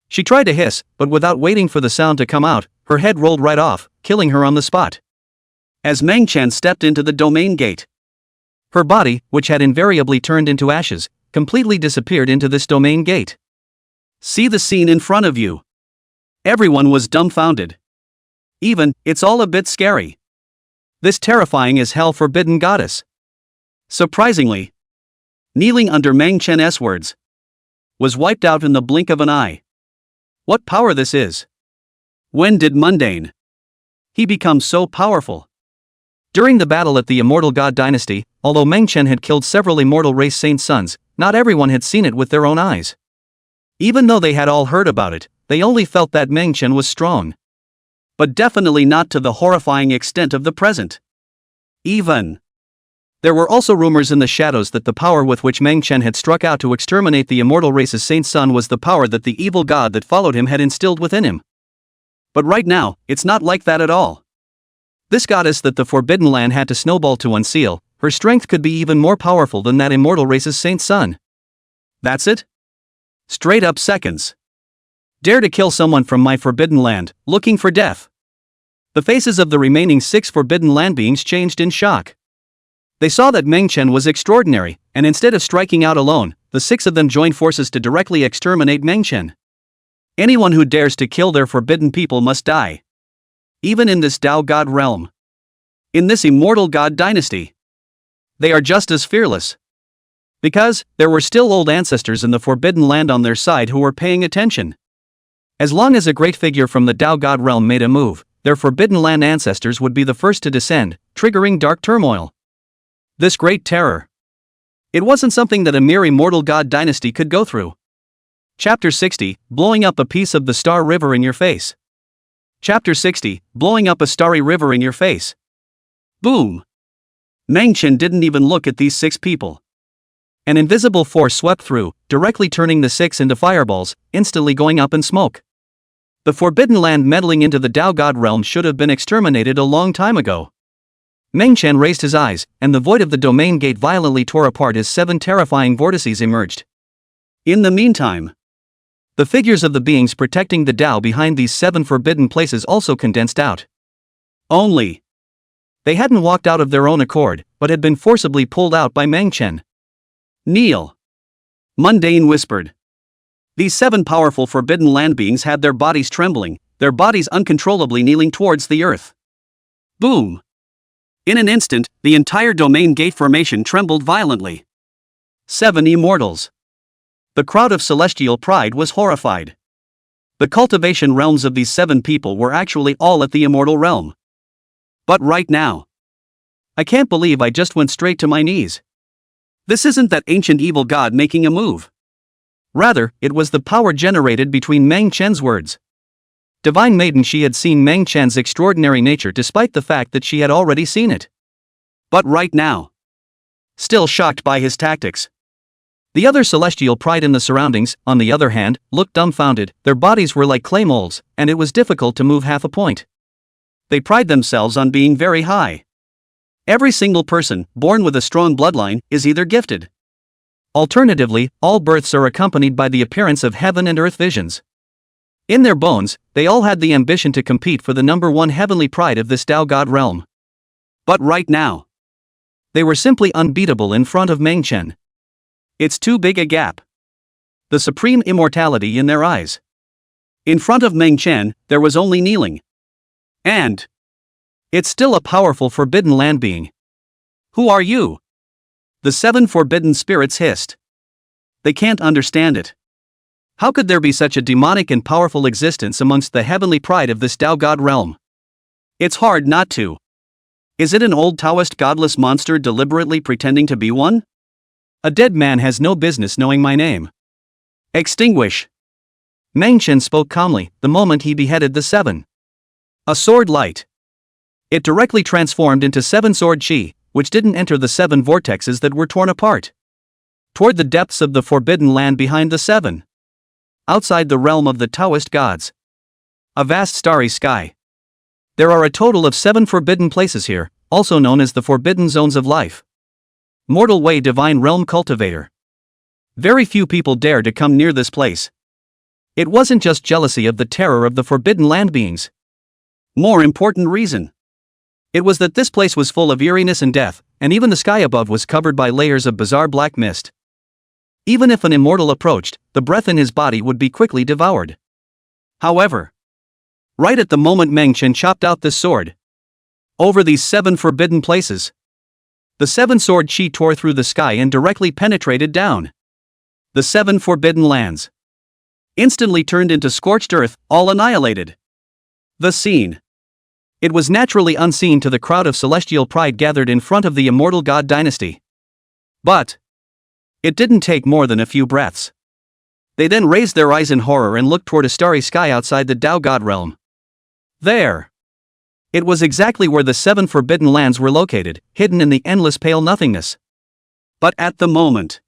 She tried to hiss, but without waiting for the sound to come out, her head rolled right off, killing her on the spot. As Meng Chen stepped into the domain gate, her body, which had invariably turned into ashes, completely disappeared into this domain gate. See the scene in front of you. Everyone was dumbfounded. Even, it's all a bit scary. This terrifying as hell forbidden goddess. Surprisingly, kneeling under Meng Chen's words, was wiped out in the blink of an eye. What power this is! When did mundane he become so powerful? During the battle at the Immortal God Dynasty, although Meng Chen had killed several immortal race saint sons, not everyone had seen it with their own eyes. Even though they had all heard about it, they only felt that Meng Chen was strong. But definitely not to the horrifying extent of the present. Even there were also rumors in the shadows that the power with which Meng Chen had struck out to exterminate the immortal race's saint son was the power that the evil god that followed him had instilled within him. But right now, it's not like that at all. This goddess that the Forbidden Land had to snowball to unseal, her strength could be even more powerful than that immortal race's saint son. That's it? Straight up seconds. Dare to kill someone from my Forbidden Land, looking for death. The faces of the remaining 6 Forbidden Land beings changed in shock. They saw that Meng Chen was extraordinary, and instead of striking out alone, the 6 of them joined forces to directly exterminate Meng Chen. Anyone who dares to kill their forbidden people must die. Even in this Tao God realm. In this immortal God dynasty. They are just as fearless. Because there were still old ancestors in the Forbidden Land on their side who were paying attention. As long as a great figure from the Tao God realm made a move, their Forbidden Land ancestors would be the first to descend, triggering dark turmoil. This great terror. It wasn't something that a mere immortal God dynasty could go through. Chapter 60, Blowing up a piece of the Star River in your face. Chapter 60, Blowing up a starry river in your face. Boom! Meng Chen didn't even look at these 6 people. An invisible force swept through, directly turning the 6 into fireballs, instantly going up in smoke. The Forbidden Land meddling into the Tao God realm should have been exterminated a long time ago. Meng Chen raised his eyes, and the void of the domain gate violently tore apart as 7 terrifying vortices emerged. In the meantime, the figures of the beings protecting the Tao behind these 7 forbidden places also condensed out. Only they hadn't walked out of their own accord, but had been forcibly pulled out by Meng Chen. Kneel! Mundane whispered. These 7 powerful Forbidden Land beings had their bodies trembling, their bodies uncontrollably kneeling towards the earth. Boom! In an instant, the entire domain gate formation trembled violently. 7 immortals. The crowd of celestial pride was horrified. The cultivation realms of these 7 people were actually all at the immortal realm. But right now, I can't believe I just went straight to my knees. This isn't that ancient evil god making a move. Rather, it was the power generated between Meng Chen's words. Divine Maiden, she had seen Meng Chen's extraordinary nature despite the fact that she had already seen it. But right now, still shocked by his tactics. The other celestial pride in the surroundings, on the other hand, looked dumbfounded. Their bodies were like clay molds, and it was difficult to move half a point. They pride themselves on being very high. Every single person, born with a strong bloodline, is either gifted. Alternatively, all births are accompanied by the appearance of heaven and earth visions. In their bones, they all had the ambition to compete for the number one heavenly pride of this Tao God realm. But right now, they were simply unbeatable in front of Meng Chen. It's too big a gap. The supreme immortality in their eyes. In front of Meng Chen, there was only kneeling. And it's still a powerful forbidden land being. Who are you? The 7 forbidden spirits hissed. They can't understand it. How could there be such a demonic and powerful existence amongst the heavenly pride of this Tao God realm? It's hard not to. Is it an old Taoist godless monster deliberately pretending to be one? A dead man has no business knowing my name. Extinguish. Meng Chen spoke calmly, the moment he beheaded the 7. A sword light. It directly transformed into 7 sword chi, which didn't enter the 7 vortexes that were torn apart. Toward the depths of the forbidden land behind the 7. Outside the realm of the Taoist gods. A vast starry sky. There are a total of 7 forbidden places here, also known as the forbidden zones of life. Mortal Way Divine Realm Cultivator. Very few people dare to come near this place. It wasn't just jealousy of the terror of the forbidden land beings. More important reason. It was that this place was full of eeriness and death, and even the sky above was covered by layers of bizarre black mist. Even if an immortal approached, the breath in his body would be quickly devoured. However, right at the moment Meng Chen chopped out this sword, over these 7 forbidden places, the 7 sword chi tore through the sky and directly penetrated down. The 7 forbidden lands instantly turned into scorched earth, all annihilated. The scene. It was naturally unseen to the crowd of celestial pride gathered in front of the immortal god dynasty. But it didn't take more than a few breaths. They then raised their eyes in horror and looked toward a starry sky outside the Tao God realm. There. It was exactly where the 7 forbidden lands were located, hidden in the endless pale nothingness. But at the moment,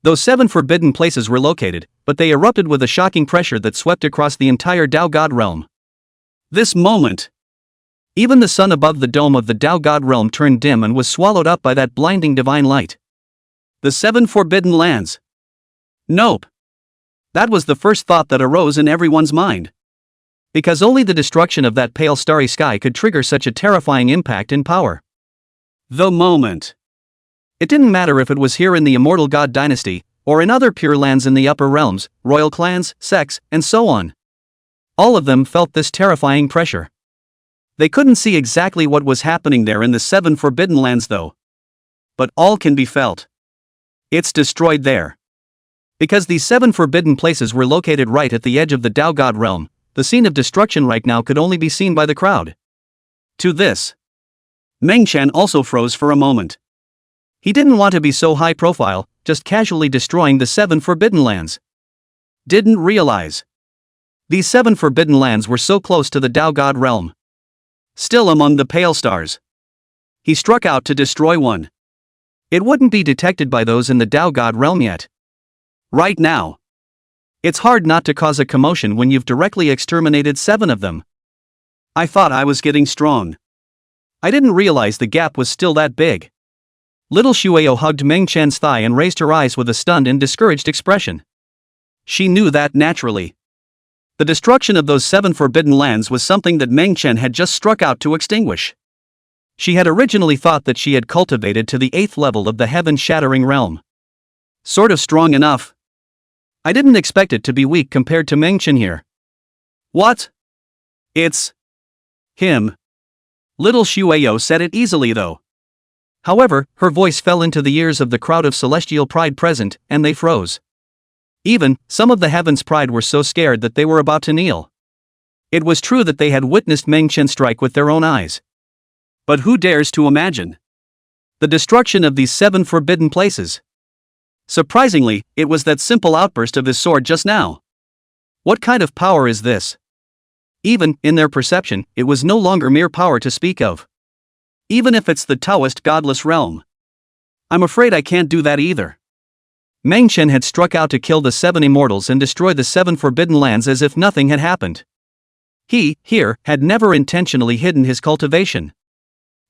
those 7 forbidden places were located, but they erupted with a shocking pressure that swept across the entire Tao God realm. This moment, even the sun above the dome of the Tao God realm turned dim and was swallowed up by that blinding divine light. The 7 forbidden lands. Nope. That was the first thought that arose in everyone's mind. Because only the destruction of that pale starry sky could trigger such a terrifying impact in power. The moment. It didn't matter if it was here in the immortal god dynasty, or in other pure lands in the upper realms, royal clans, sects, and so on. All of them felt this terrifying pressure. They couldn't see exactly what was happening there in the 7 forbidden lands though. But all can be felt. It's destroyed there. Because these 7 forbidden places were located right at the edge of the Tao God realm, the scene of destruction right now could only be seen by the crowd. To this, Meng Chen also froze for a moment. He didn't want to be so high profile, just casually destroying the 7 forbidden lands. Didn't realize. These 7 forbidden lands were so close to the Tao God realm. Still among the pale stars. He struck out to destroy one. It wouldn't be detected by those in the Tao God realm yet. Right now, it's hard not to cause a commotion when you've directly exterminated 7 of them. I thought I was getting strong. I didn't realize the gap was still that big. Little Shueo hugged Meng Chen's thigh and raised her eyes with a stunned and discouraged expression. She knew that naturally. The destruction of those 7 forbidden lands was something that Meng Chen had just struck out to extinguish. She had originally thought that she had cultivated to the 8th level of the heaven-shattering realm. Sort of strong enough. I didn't expect it to be weak compared to Meng Chen here. What? It's him. Little Shueo said it easily though. However, her voice fell into the ears of the crowd of celestial pride present, and they froze. Even, some of the heavens' pride were so scared that they were about to kneel. It was true that they had witnessed Meng Chen strike with their own eyes. But who dares to imagine the destruction of these 7 forbidden places? Surprisingly, it was that simple outburst of his sword just now. What kind of power is this? Even, in their perception, it was no longer mere power to speak of. Even if it's the Taoist godless realm. I'm afraid I can't do that either. Meng Chen had struck out to kill the 7 immortals and destroy the 7 forbidden lands as if nothing had happened. He, here, had never intentionally hidden his cultivation.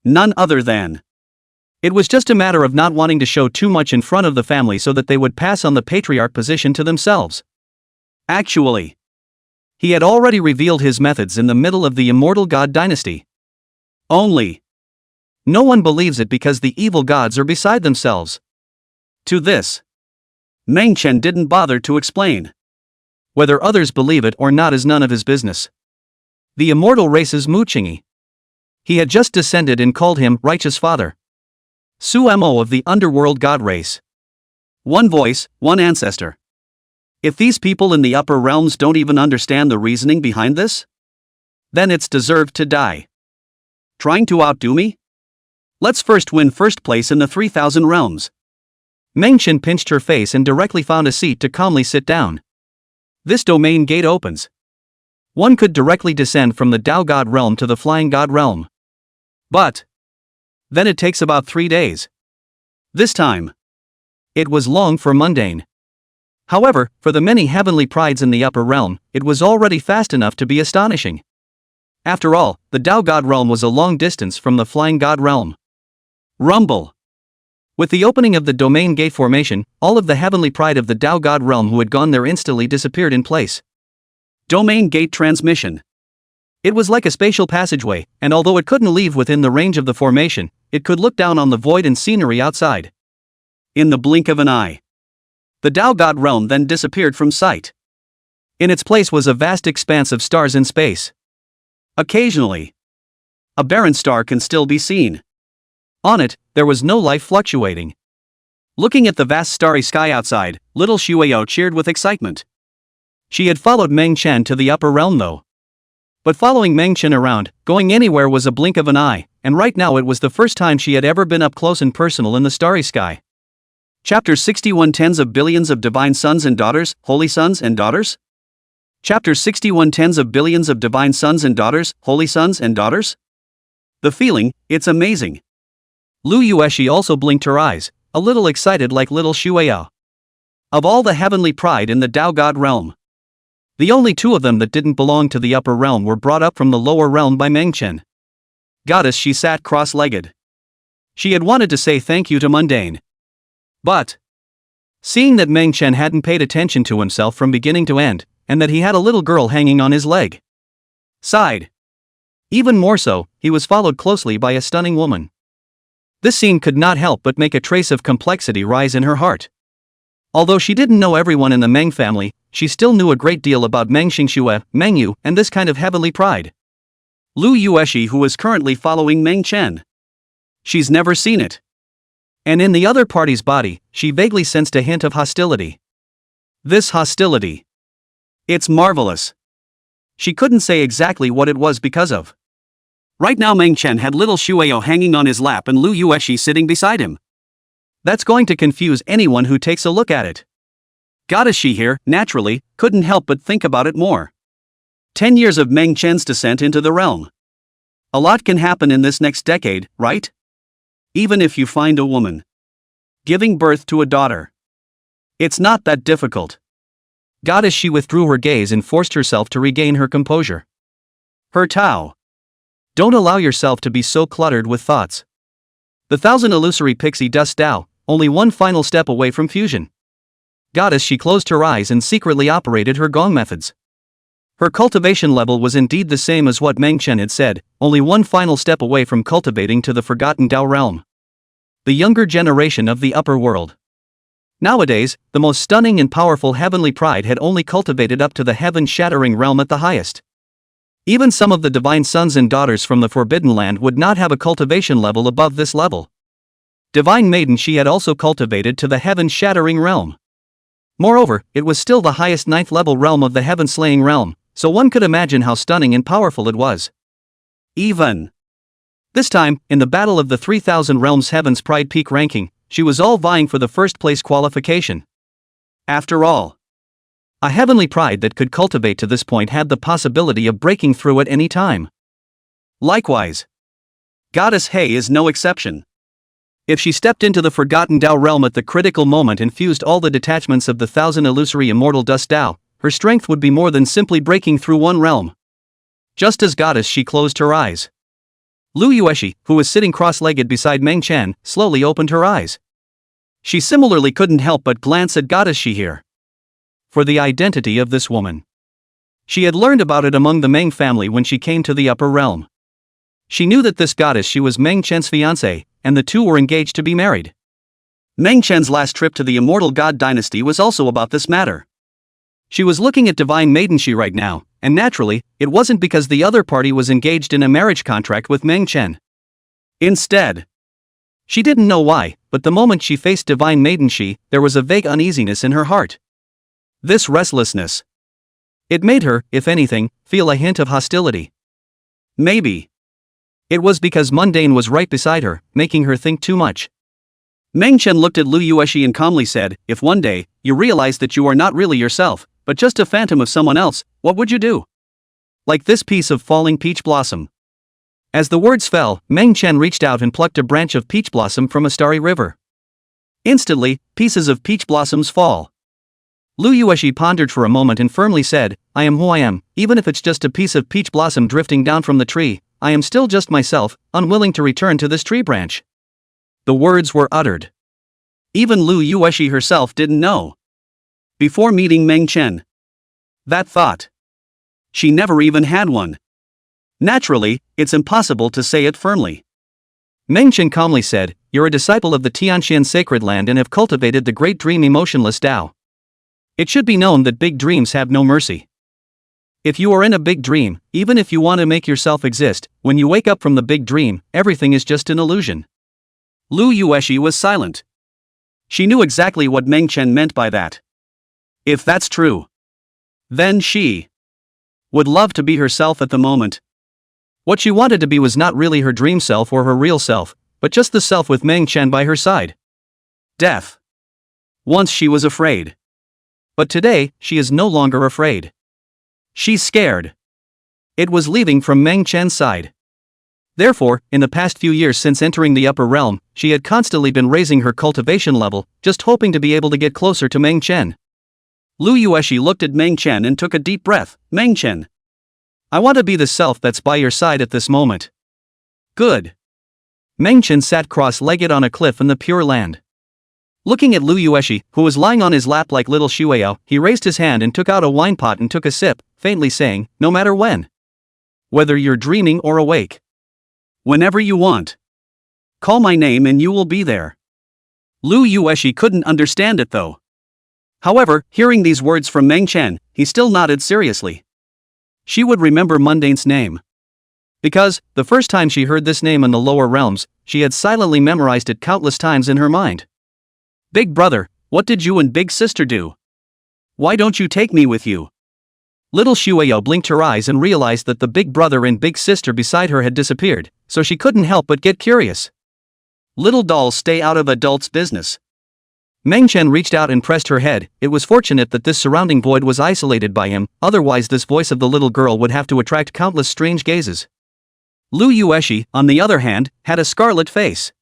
None other than. It was just a matter of not wanting to show too much in front of the family so that they would pass on the patriarch position to themselves. Actually, he had already revealed his methods in the middle of the immortal god dynasty. Only. No one believes it because the evil gods are beside themselves. To this, Meng Chen didn't bother to explain. Whether others believe it or not is none of his business. The immortal race's Muqingyi. He had just descended and called him righteous father. Sumo of the underworld god race. One voice, one ancestor. If these people in the upper realms don't even understand the reasoning behind this, then it's deserved to die. Trying to outdo me? Let's first win first place in the 3,000 realms. Meng Chen pinched her face and directly found a seat to calmly sit down. This domain gate opens. One could directly descend from the Tao God realm to the Flying God realm. But then it takes about 3 days. This time, it was long for mundane. However, for the many heavenly prides in the upper realm, it was already fast enough to be astonishing. After all, the Tao God realm was a long distance from the Flying God realm. Rumble. With the opening of the domain gate formation, all of the heavenly pride of the Tao God realm who had gone there instantly disappeared in place. Domain gate transmission. It was like a spatial passageway, and although it couldn't leave within the range of the formation, it could look down on the void and scenery outside. In the blink of an eye, the Tao God realm then disappeared from sight. In its place was a vast expanse of stars in space. Occasionally, a barren star can still be seen. On it, there was no life fluctuating. Looking at the vast starry sky outside, little Shueyo cheered with excitement. She had followed Meng Chen to the upper realm though. But following Meng Chen around, going anywhere was a blink of an eye, and right now it was the first time she had ever been up close and personal in the starry sky. Chapter 61 Tens of billions of divine sons and daughters, holy sons and daughters? Chapter 61 Tens of billions of divine sons and daughters, holy sons and daughters? The feeling, it's amazing. Lu Yueshi also blinked her eyes, a little excited like little Shueyo. Of all the heavenly pride in the Tao God realm, the only 2 of them that didn't belong to the upper realm were brought up from the lower realm by Meng Chen. Goddess, she sat cross-legged. She had wanted to say thank you to Mundane. But seeing that Meng Chen hadn't paid attention to himself from beginning to end, and that he had a little girl hanging on his leg, sighed. Even more so, he was followed closely by a stunning woman. This scene could not help but make a trace of complexity rise in her heart. Although she didn't know everyone in the Meng family, she still knew a great deal about Meng Xingxue, Meng Yu, and this kind of heavenly pride. Lu Yueshi, who is currently following Meng Chen. She's never seen it. And in the other party's body, she vaguely sensed a hint of hostility. This hostility. It's marvelous. She couldn't say exactly what it was because of. Right now Meng Chen had little Shueyo hanging on his lap and Lu Yueshi sitting beside him. That's going to confuse anyone who takes a look at it. Goddess, she here, naturally, couldn't help but think about it more. 10 years of Meng Chen's descent into the realm. A lot can happen in this next decade, right? Even if you find a woman giving birth to a daughter, it's not that difficult. Goddess, she withdrew her gaze and forced herself to regain her composure. Her Tao. Don't allow yourself to be so cluttered with thoughts. The 1,000 illusory pixie dust Tao, only one final step away from fusion. Goddess, she closed her eyes and secretly operated her gong methods. Her cultivation level was indeed the same as what Meng Chen had said, only one final step away from cultivating to the forgotten Tao realm. The younger generation of the upper world. Nowadays, the most stunning and powerful heavenly pride had only cultivated up to the heaven-shattering realm at the highest. Even some of the divine sons and daughters from the Forbidden Land would not have a cultivation level above this level. Divine Maiden, she had also cultivated to the heaven-shattering realm. Moreover, it was still the highest 9th level realm of the heaven-slaying realm, so one could imagine how stunning and powerful it was. Even this time, in the battle of the 3,000 realms heaven's pride peak ranking, she was all vying for the first place qualification. After all, a heavenly pride that could cultivate to this point had the possibility of breaking through at any time. Likewise, Goddess Hei is no exception. If she stepped into the forgotten Tao realm at the critical moment and fused all the detachments of the 1,000 illusory immortal dust Tao, her strength would be more than simply breaking through one realm. Just as goddess, she closed her eyes. Lu Yueshi, who was sitting cross-legged beside Meng Chen, slowly opened her eyes. She similarly couldn't help but glance at goddess Shi here. For the identity of this woman. She had learned about it among the Meng family when she came to the upper realm. She knew that this goddess Shi was Meng Chen's fiancée, and the two were engaged to be married. Meng Chen's last trip to the immortal god dynasty was also about this matter. She was looking at divine maiden Shi right now, and naturally, it wasn't because the other party was engaged in a marriage contract with Meng Chen. Instead, she didn't know why, but the moment she faced divine maiden Shi, there was a vague uneasiness in her heart. This restlessness. It made her, if anything, feel a hint of hostility. Maybe it was because mundane was right beside her, making her think too much. Meng Chen looked at Lu Yueshi and calmly said, "If one day, you realize that you are not really yourself, but just a phantom of someone else, what would you do?" Like this piece of falling peach blossom. As the words fell, Meng Chen reached out and plucked a branch of peach blossom from a starry river. Instantly, pieces of peach blossoms fall. Lu Yueshi pondered for a moment and firmly said, "I am who I am, even if it's just a piece of peach blossom drifting down from the tree. I am still just myself, unwilling to return to this tree branch." The words were uttered. Even Lu Yueshi herself didn't know. Before meeting Meng Chen. That thought. She never even had one. Naturally, it's impossible to say it firmly. Meng Chen calmly said, "You're a disciple of the Tianxian sacred land and have cultivated the great dream emotionless Tao. It should be known that big dreams have no mercy. If you are in a big dream, even if you want to make yourself exist, when you wake up from the big dream, everything is just an illusion." Lu Yueshi was silent. She knew exactly what Meng Chen meant by that. If that's true, then she would love to be herself at the moment. What she wanted to be was not really her dream self or her real self, but just the self with Meng Chen by her side. Death. Once she was afraid. But today, she is no longer afraid. She's scared. It was leaving from Meng Chen's side. Therefore, in the past few years since entering the upper realm, she had constantly been raising her cultivation level, just hoping to be able to get closer to Meng Chen. Lu Yueshi looked at Meng Chen and took a deep breath. "Meng Chen, I want to be the self that's by your side at this moment." "Good." Meng Chen sat cross-legged on a cliff in the Pure Land. Looking at Lu Yueshi, who was lying on his lap like little Shueyao, he raised his hand and took out a wine pot and took a sip, faintly saying, "No matter when. Whether you're dreaming or awake. Whenever you want. Call my name and you will be there." Lu Yueshi couldn't understand it though. However, hearing these words from Meng Chen, he still nodded seriously. She would remember Mundane's name. Because, the first time she heard this name in the lower realms, she had silently memorized it countless times in her mind. "Big brother, what did you and big sister do? Why don't you take me with you?" Little Shueyao blinked her eyes and realized that the big brother and big sister beside her had disappeared, so she couldn't help but get curious. Little dolls stay out of adults' business. Meng Chen reached out and pressed her head. It was fortunate that this surrounding void was isolated by him, otherwise this voice of the little girl would have to attract countless strange gazes. Lu Yueshi, on the other hand, had a scarlet face.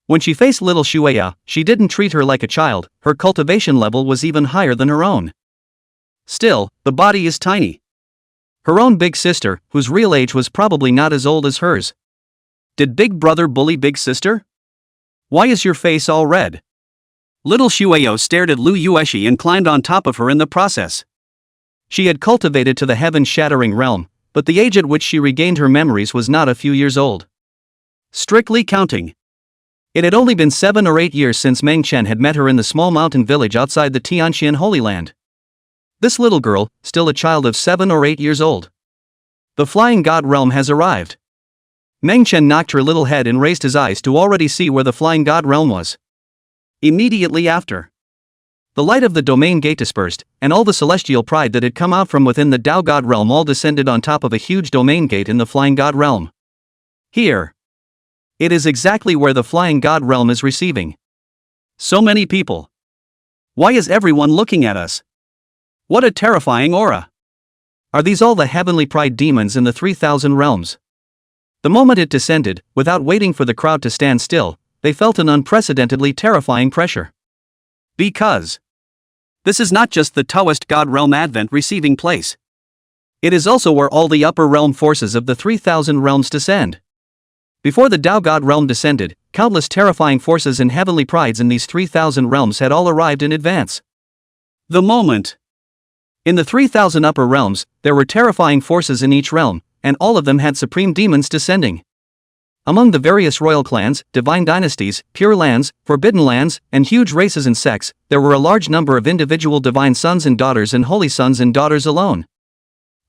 When she faced little Shueya, she didn't treat her like a child, her cultivation level was even higher than her own. Still, the body is tiny. Her own big sister, whose real age was probably not as old as hers. Did big brother bully big sister? Why is your face all red? Little Shueyo stared at Lu Yueshi and climbed on top of her in the process. She had cultivated to the heaven-shattering realm, but the age at which she regained her memories was not a few years old. Strictly counting, it had only been 7 or 8 years since Meng Chen had met her in the small mountain village outside the Tianxian Holy Land. This little girl, still a child of 7 or 8 years old. The flying god realm has arrived. Meng Chen knocked her little head and raised his eyes to already see where the flying god realm was. Immediately after, the light of the domain gate dispersed, and all the celestial pride that had come out from within the Tao God realm all descended on top of a huge domain gate in the flying god realm. Here. It is exactly where the flying god realm is receiving. So many people. Why is everyone looking at us? What a terrifying aura. Are these all the heavenly pride demons in the 3,000 realms? The moment it descended, without waiting for the crowd to stand still, they felt an unprecedentedly terrifying pressure. Because this is not just the Taoist God realm advent receiving place. It is also where all the upper realm forces of the 3,000 realms descend. Before the Tao God realm descended, countless terrifying forces and heavenly prides in these 3,000 realms had all arrived in advance. The moment. In the 3,000 upper realms, there were terrifying forces in each realm, and all of them had supreme demons descending. Among the various royal clans, divine dynasties, pure lands, forbidden lands, and huge races and sects, there were a large number of individual divine sons and daughters and holy sons and daughters alone.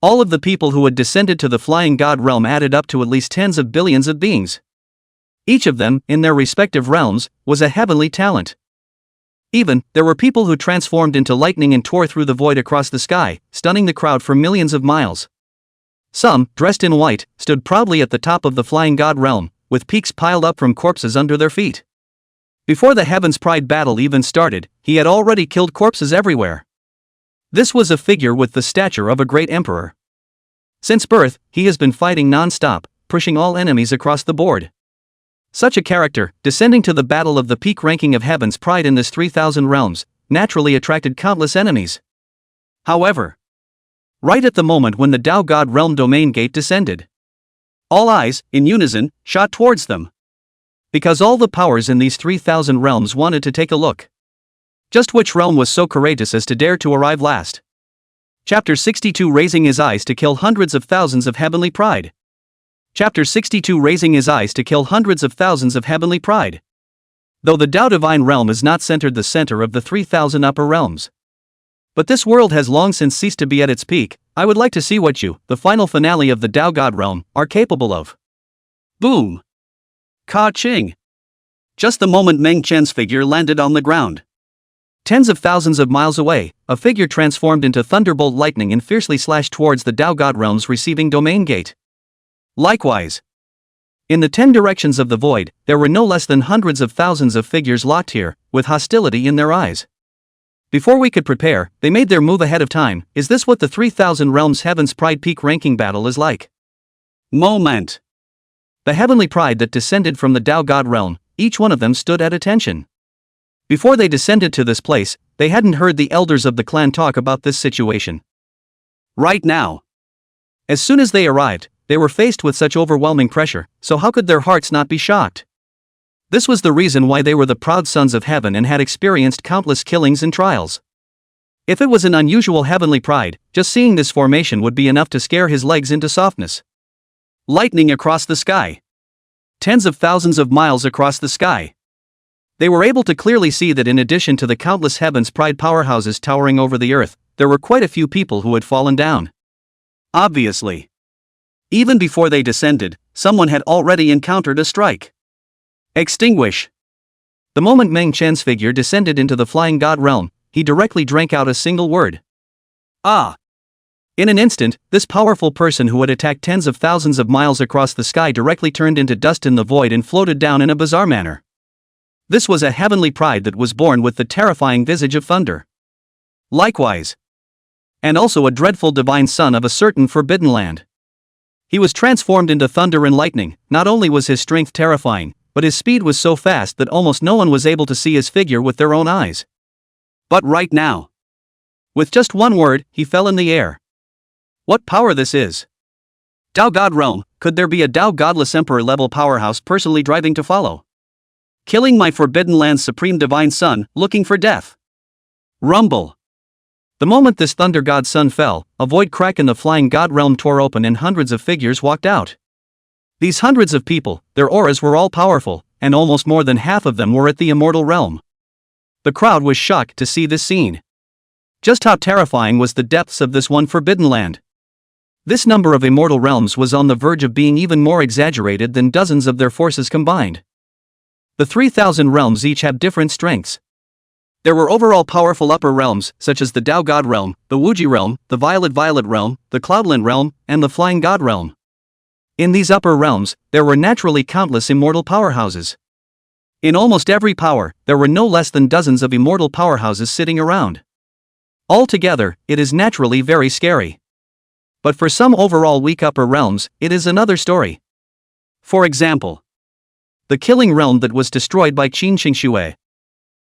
All of the people who had descended to the flying god realm added up to at least tens of billions of beings. Each of them, in their respective realms, was a heavenly talent. Even, there were people who transformed into lightning and tore through the void across the sky, stunning the crowd for millions of miles. Some, dressed in white, stood proudly at the top of the flying god realm, with peaks piled up from corpses under their feet. Before the Heaven's Pride battle even started, he had already killed corpses everywhere. This was a figure with the stature of a great emperor. Since birth, he has been fighting non-stop, pushing all enemies across the board. Such a character, descending to the battle of the peak ranking of Heaven's Pride in this 3,000 realms, naturally attracted countless enemies. However, right at the moment when the Tao God realm domain gate descended, all eyes, in unison, shot towards them. Because all the powers in these 3,000 realms wanted to take a look. Just which realm was so courageous as to dare to arrive last? Chapter 62 Raising his eyes to kill hundreds of thousands of heavenly pride. Chapter 62 Raising his eyes to kill hundreds of thousands of heavenly pride. Though the Tao Divine realm is not centered the center of the 3,000 upper realms. But this world has long since ceased to be at its peak. I would like to see what you, the final finale of the Tao God realm, are capable of. Boom! Ka-ching! Just the moment Meng Chen's figure landed on the ground. Tens of thousands of miles away, a figure transformed into thunderbolt lightning and fiercely slashed towards the Tao God realm's receiving domain gate. Likewise, in the 10 directions of the void, there were no less than hundreds of thousands of figures locked here, with hostility in their eyes. Before we could prepare, they made their move ahead of time. Is this what the 3,000 realms Heaven's Pride peak ranking battle is like? Moment. The heavenly pride that descended from the Tao God realm, each one of them stood at attention. Before they descended to this place, they hadn't heard the elders of the clan talk about this situation. Right now. As soon as they arrived, they were faced with such overwhelming pressure, so how could their hearts not be shocked? This was the reason why they were the proud sons of heaven and had experienced countless killings and trials. If it was an unusual heavenly pride, just seeing this formation would be enough to scare his legs into softness. Lightning across the sky. Tens of thousands of miles across the sky. They were able to clearly see that in addition to the countless Heaven's Pride powerhouses towering over the earth, there were quite a few people who had fallen down. Obviously. Even before they descended, someone had already encountered a strike. Extinguish. The moment Meng Chen's figure descended into the flying god realm, he directly drank out a single word. Ah! In an instant, this powerful person who had attacked tens of thousands of miles across the sky directly turned into dust in the void and floated down in a bizarre manner. This was a heavenly pride that was born with the terrifying visage of thunder. Likewise. And also a dreadful divine son of a certain forbidden land. He was transformed into thunder and lightning. Not only was his strength terrifying, but his speed was so fast that almost no one was able to see his figure with their own eyes. But right now, with just one word, he fell in the air. What power this is! Tao God realm, could there be a Tao godless emperor level powerhouse personally driving to follow? Killing my forbidden land's supreme divine son, looking for death. Rumble. The moment this thunder god son fell, a void crack in the flying god realm tore open and hundreds of figures walked out. These hundreds of people, their auras were all powerful, and almost more than half of them were at the immortal realm. The crowd was shocked to see this scene. Just how terrifying was the depths of this one forbidden land? This number of immortal realms was on the verge of being even more exaggerated than dozens of their forces combined. The 3,000 realms each have different strengths. There were overall powerful upper realms, such as the Tao God realm, the Wuji realm, the Violet realm, the Cloudland realm, and the Flying God realm. In these upper realms, there were naturally countless immortal powerhouses. In almost every power, there were no less than dozens of immortal powerhouses sitting around. Altogether, it is naturally very scary. But for some overall weak upper realms, it is another story. For example, the killing realm that was destroyed by Qin Shingshui.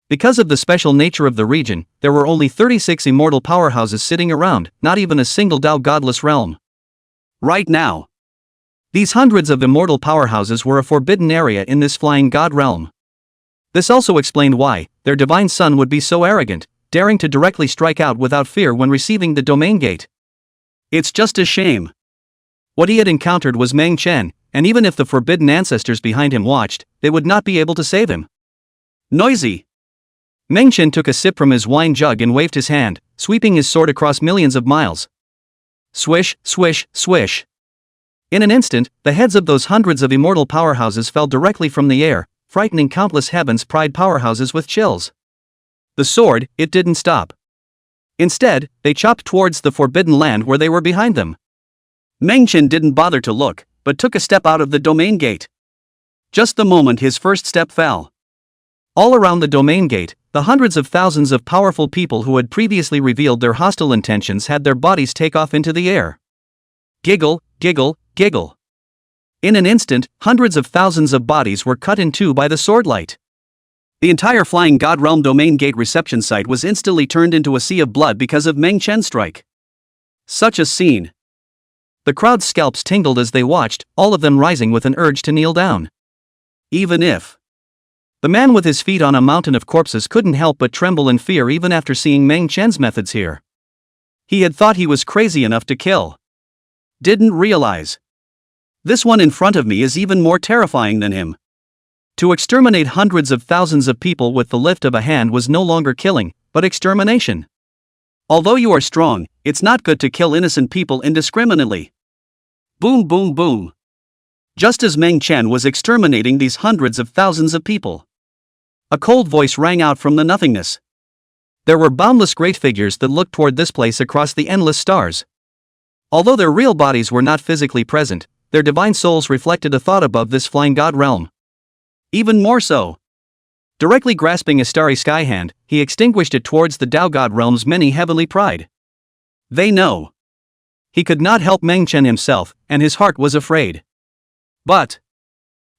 Because of the special nature of the region, there were only 36 immortal powerhouses sitting around, not even a single Tao godless realm. Right now, these hundreds of immortal powerhouses were a forbidden area in this flying god realm. This also explained why their divine son would be so arrogant, daring to directly strike out without fear when receiving the domain gate. It's just a shame. What he had encountered was Meng Chen, and even if the forbidden ancestors behind him watched, they would not be able to save him. Noisy! Meng Chen took a sip from his wine jug and waved his hand, sweeping his sword across millions of miles. Swish, swish, swish. In an instant, the heads of those hundreds of immortal powerhouses fell directly from the air, frightening countless Heaven's Pride powerhouses with chills. The sword, it didn't stop. Instead, they chopped towards the forbidden land where they were behind them. Meng Chen didn't bother to look, but took a step out of the domain gate. Just the moment his first step fell. All around the domain gate, the hundreds of thousands of powerful people who had previously revealed their hostile intentions had their bodies take off into the air. Giggle, giggle, giggle. In an instant, hundreds of thousands of bodies were cut in two by the swordlight. The entire Flying God Realm domain gate reception site was instantly turned into a sea of blood because of Meng Chen's strike. Such a scene. The crowd's scalps tingled as they watched, all of them rising with an urge to kneel down. Even if the man with his feet on a mountain of corpses couldn't help but tremble in fear even after seeing Meng Chen's methods here. He had thought he was crazy enough to kill. Didn't realize. This one in front of me is even more terrifying than him. To exterminate hundreds of thousands of people with the lift of a hand was no longer killing, but extermination. Although you are strong, it's not good to kill innocent people indiscriminately. Boom, boom, boom. Just as Meng Chen was exterminating these hundreds of thousands of people, a cold voice rang out from the nothingness. There were boundless great figures that looked toward this place across the endless stars. Although their real bodies were not physically present, their divine souls reflected a thought above this flying god realm. Even more so. Directly grasping a starry sky hand, he extinguished it towards the Tao God realm's many heavenly pride. They know. He could not help Meng Chen himself, and his heart was afraid. But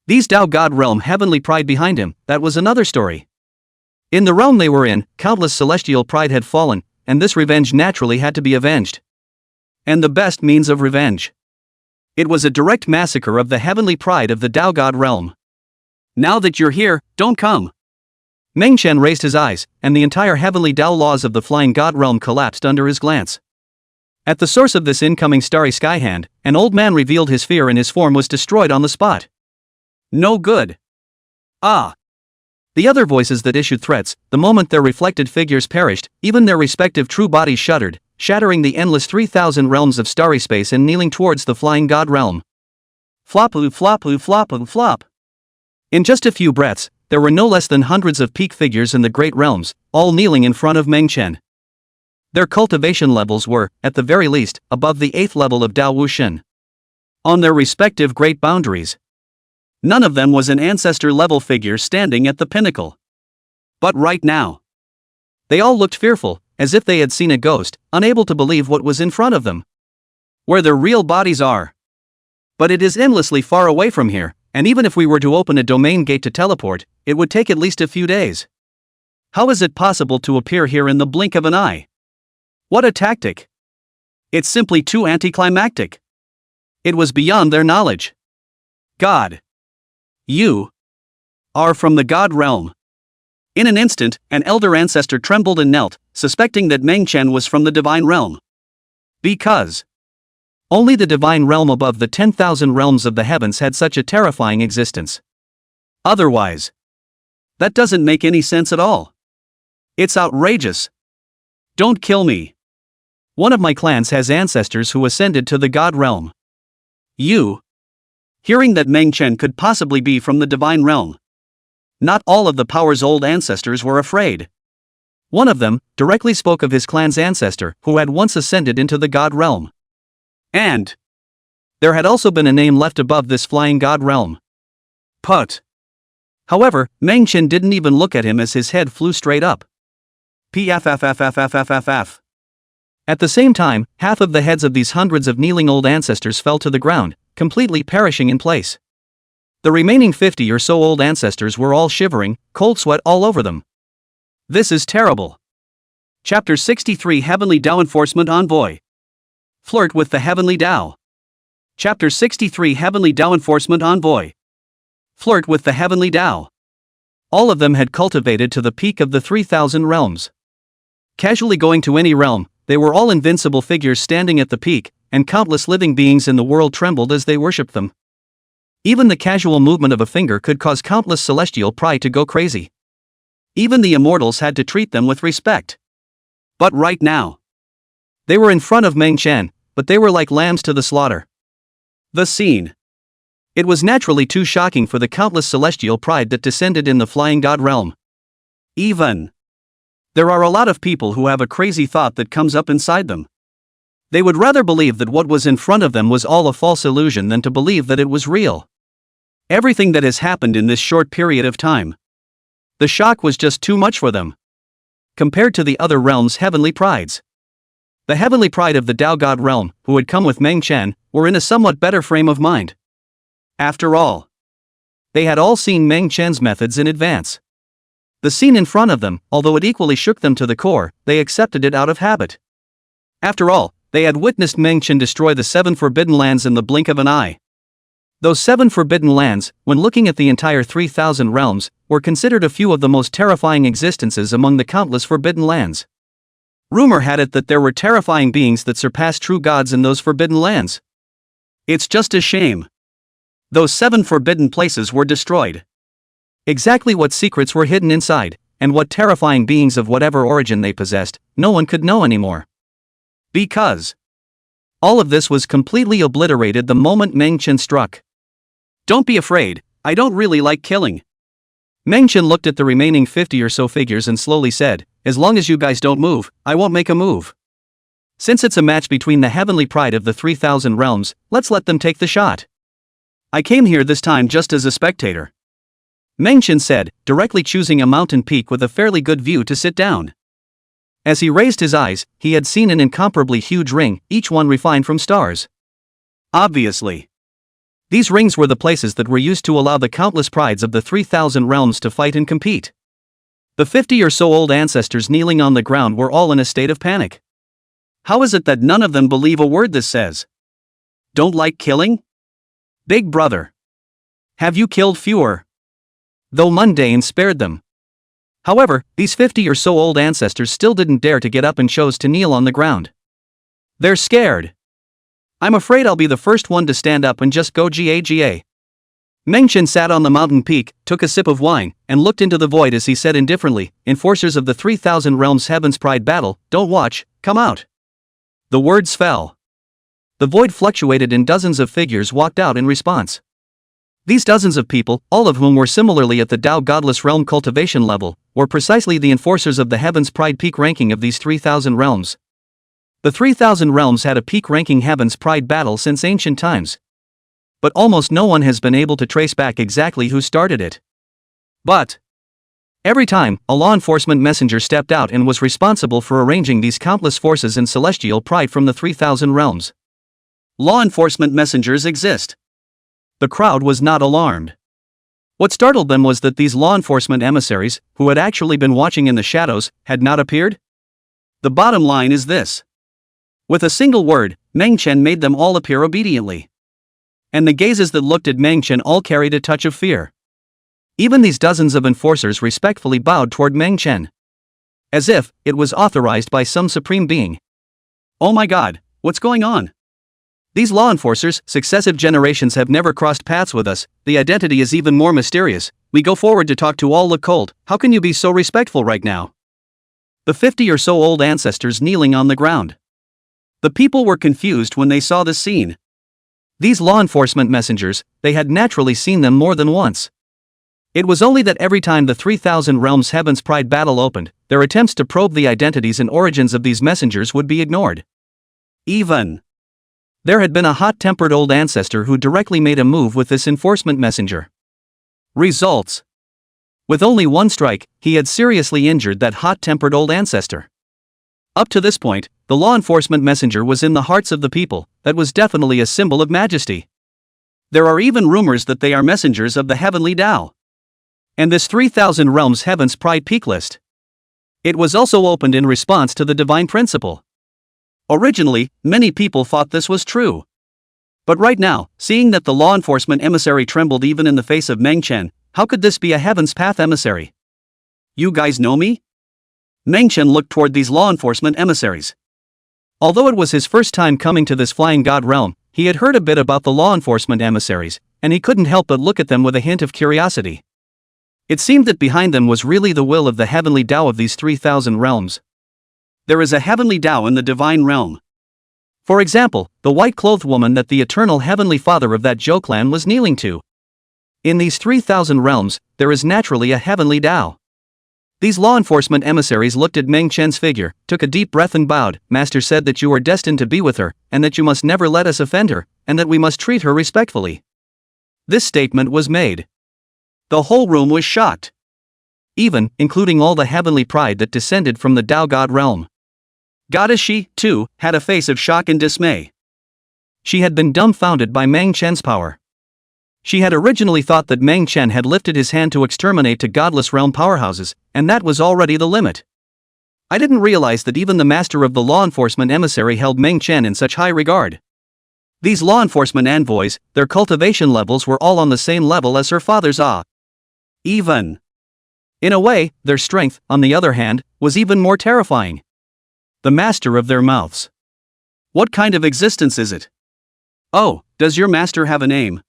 these Tao God realm heavenly pride behind him, that was another story. In the realm they were in, countless celestial pride had fallen, and this revenge naturally had to be avenged. And the best means of revenge. It was a direct massacre of the heavenly pride of the Tao God realm. Now that you're here, don't come. Meng Chen raised his eyes, and the entire heavenly Tao laws of the flying god realm collapsed under his glance. At the source of this incoming starry sky hand, an old man revealed his fear and his form was destroyed on the spot. No good. Ah. The other voices that issued threats, the moment their reflected figures perished, even their respective true bodies shuddered, shattering the endless 3,000 realms of starry space and kneeling towards the flying god realm. Flop-oo, flop-oo, flop-oo, flop. In just a few breaths, there were no less than hundreds of peak figures in the great realms, all kneeling in front of Meng Chen. Their cultivation levels were, at the very least, above the 8th level of Dao Wuxin. On their respective great boundaries. None of them was an ancestor-level figure standing at the pinnacle. But right now, they all looked fearful, as if they had seen a ghost, unable to believe what was in front of them. Where their real bodies are. But it is endlessly far away from here, and even if we were to open a domain gate to teleport, it would take at least a few days. How is it possible to appear here in the blink of an eye? What a tactic! It's simply too anticlimactic. It was beyond their knowledge. God. You are from the God realm. In an instant, an elder ancestor trembled and knelt, suspecting that Meng Chen was from the divine realm. Because only the divine realm above the 10,000 realms of the heavens had such a terrifying existence. Otherwise, that doesn't make any sense at all. It's outrageous. Don't kill me. One of my clans has ancestors who ascended to the God realm. You. Hearing that Meng Chen could possibly be from the divine realm. Not all of the power's old ancestors were afraid. One of them directly spoke of his clan's ancestor who had once ascended into the God realm. And there had also been a name left above this flying God realm. Put. However, Meng Chen didn't even look at him as his head flew straight up. Pff. At the same time, half of the heads of these hundreds of kneeling old ancestors fell to the ground, completely perishing in place. The remaining 50 or so old ancestors were all shivering, cold sweat all over them. This is terrible. Chapter 63 Heavenly Tao Enforcement Envoy. Flirt with the Heavenly Tao. Chapter 63 Heavenly Tao Enforcement Envoy. Flirt with the Heavenly Tao. All of them had cultivated to the peak of the 3,000 realms. Casually going to any realm, they were all invincible figures standing at the peak, and countless living beings in the world trembled as they worshipped them. Even the casual movement of a finger could cause countless celestial pride to go crazy. Even the immortals had to treat them with respect. But right now, they were in front of Meng Chen, but they were like lambs to the slaughter. The scene. It was naturally too shocking for the countless celestial pride that descended in the flying god realm. Even. There are a lot of people who have a crazy thought that comes up inside them. They would rather believe that what was in front of them was all a false illusion than to believe that it was real. Everything that has happened in this short period of time. The shock was just too much for them. Compared to the other realms' heavenly prides. The heavenly pride of the Tao God realm, who had come with Meng Chen, were in a somewhat better frame of mind. After all, they had all seen Meng Chen's methods in advance. The scene in front of them, although it equally shook them to the core, they accepted it out of habit. After all, they had witnessed Meng Chen destroy the 7 forbidden lands in the blink of an eye. Those 7 forbidden lands, when looking at the entire 3,000 realms, were considered a few of the most terrifying existences among the countless forbidden lands. Rumor had it that there were terrifying beings that surpassed true gods in those forbidden lands. It's just a shame. Those 7 forbidden places were destroyed. Exactly what secrets were hidden inside, and what terrifying beings of whatever origin they possessed, no one could know anymore. Because all of this was completely obliterated the moment Meng Chen struck. Don't be afraid, I don't really like killing. Meng Chen looked at the remaining 50 or so figures and slowly said, as long as you guys don't move, I won't make a move. Since it's a match between the heavenly pride of the 3,000 realms, let's let them take the shot. I came here this time just as a spectator. Meng Chen said, directly choosing a mountain peak with a fairly good view to sit down. As he raised his eyes, he had seen an incomparably huge ring, each one refined from stars. Obviously. These rings were the places that were used to allow the countless prides of the 3,000 realms to fight and compete. The 50 or so old ancestors kneeling on the ground were all in a state of panic. How is it that none of them believe a word this says? Don't like killing? Big brother. Have you killed fewer? Though mundane spared them. However, these 50 or so old ancestors still didn't dare to get up and chose to kneel on the ground. They're scared. I'm afraid I'll be the first one to stand up and just go GA. Meng Chen sat on the mountain peak, took a sip of wine, and looked into the void as he said indifferently, enforcers of the 3,000 realms heaven's pride battle, don't watch, come out. The words fell. The void fluctuated and dozens of figures walked out in response. These dozens of people, all of whom were similarly at the Tao godless realm cultivation level, were precisely the enforcers of the heaven's pride peak ranking of these 3,000 realms. The 3,000 realms had a peak ranking heaven's pride battle since ancient times. But almost no one has been able to trace back exactly who started it. But every time, a law enforcement messenger stepped out and was responsible for arranging these countless forces in celestial pride from the 3,000 realms. Law enforcement messengers exist. The crowd was not alarmed. What startled them was that these law enforcement emissaries, who had actually been watching in the shadows, had not appeared. The bottom line is this. With a single word, Meng Chen made them all appear obediently. And the gazes that looked at Meng Chen all carried a touch of fear. Even these dozens of enforcers respectfully bowed toward Meng Chen. As if it was authorized by some supreme being. Oh my God, what's going on? These law enforcers, successive generations have never crossed paths with us, the identity is even more mysterious, we go forward to talk to all look cold, how can you be so respectful right now? The 50 or so old ancestors kneeling on the ground. The people were confused when they saw this scene. These law enforcement messengers, they had naturally seen them more than once. It was only that every time the 3,000 realms heaven's pride battle opened, their attempts to probe the identities and origins of these messengers would be ignored. Even there had been a hot-tempered old ancestor who directly made a move with this enforcement messenger. Results. With only one strike, he had seriously injured that hot-tempered old ancestor. Up to this point, the law enforcement messenger was in the hearts of the people, that was definitely a symbol of majesty. There are even rumors that they are messengers of the heavenly Tao. And this 3000 realms heaven's pride peak list. It was also opened in response to the divine principle. Originally, many people thought this was true. But right now, seeing that the law enforcement emissary trembled even in the face of Meng Chen, how could this be a heaven's path emissary? You guys know me? Meng Chen looked toward these law enforcement emissaries. Although it was his first time coming to this flying god realm, he had heard a bit about the law enforcement emissaries, and he couldn't help but look at them with a hint of curiosity. It seemed that behind them was really the will of the heavenly Tao of these 3000 realms. There is a heavenly Tao in the divine realm. For example, the white-clothed woman that the eternal heavenly father of that Zhou clan was kneeling to. In these 3000 realms, there is naturally a heavenly Tao. These law enforcement emissaries looked at Meng Chen's figure, took a deep breath and bowed. Master said that you are destined to be with her, and that you must never let us offend her, and that we must treat her respectfully. This statement was made. The whole room was shocked. Even, including all the heavenly pride that descended from the Tao God realm. Goddess she, too, had a face of shock and dismay. She had been dumbfounded by Meng Chen's power. She had originally thought that Meng Chen had lifted his hand to exterminate to godless realm powerhouses, and that was already the limit. I didn't realize that even the master of the law enforcement emissary held Meng Chen in such high regard. These law enforcement envoys, their cultivation levels were all on the same level as her father's Even. In a way, their strength, on the other hand, was even more terrifying. The master of their mouths. What kind of existence is it? Oh, does your master have a name?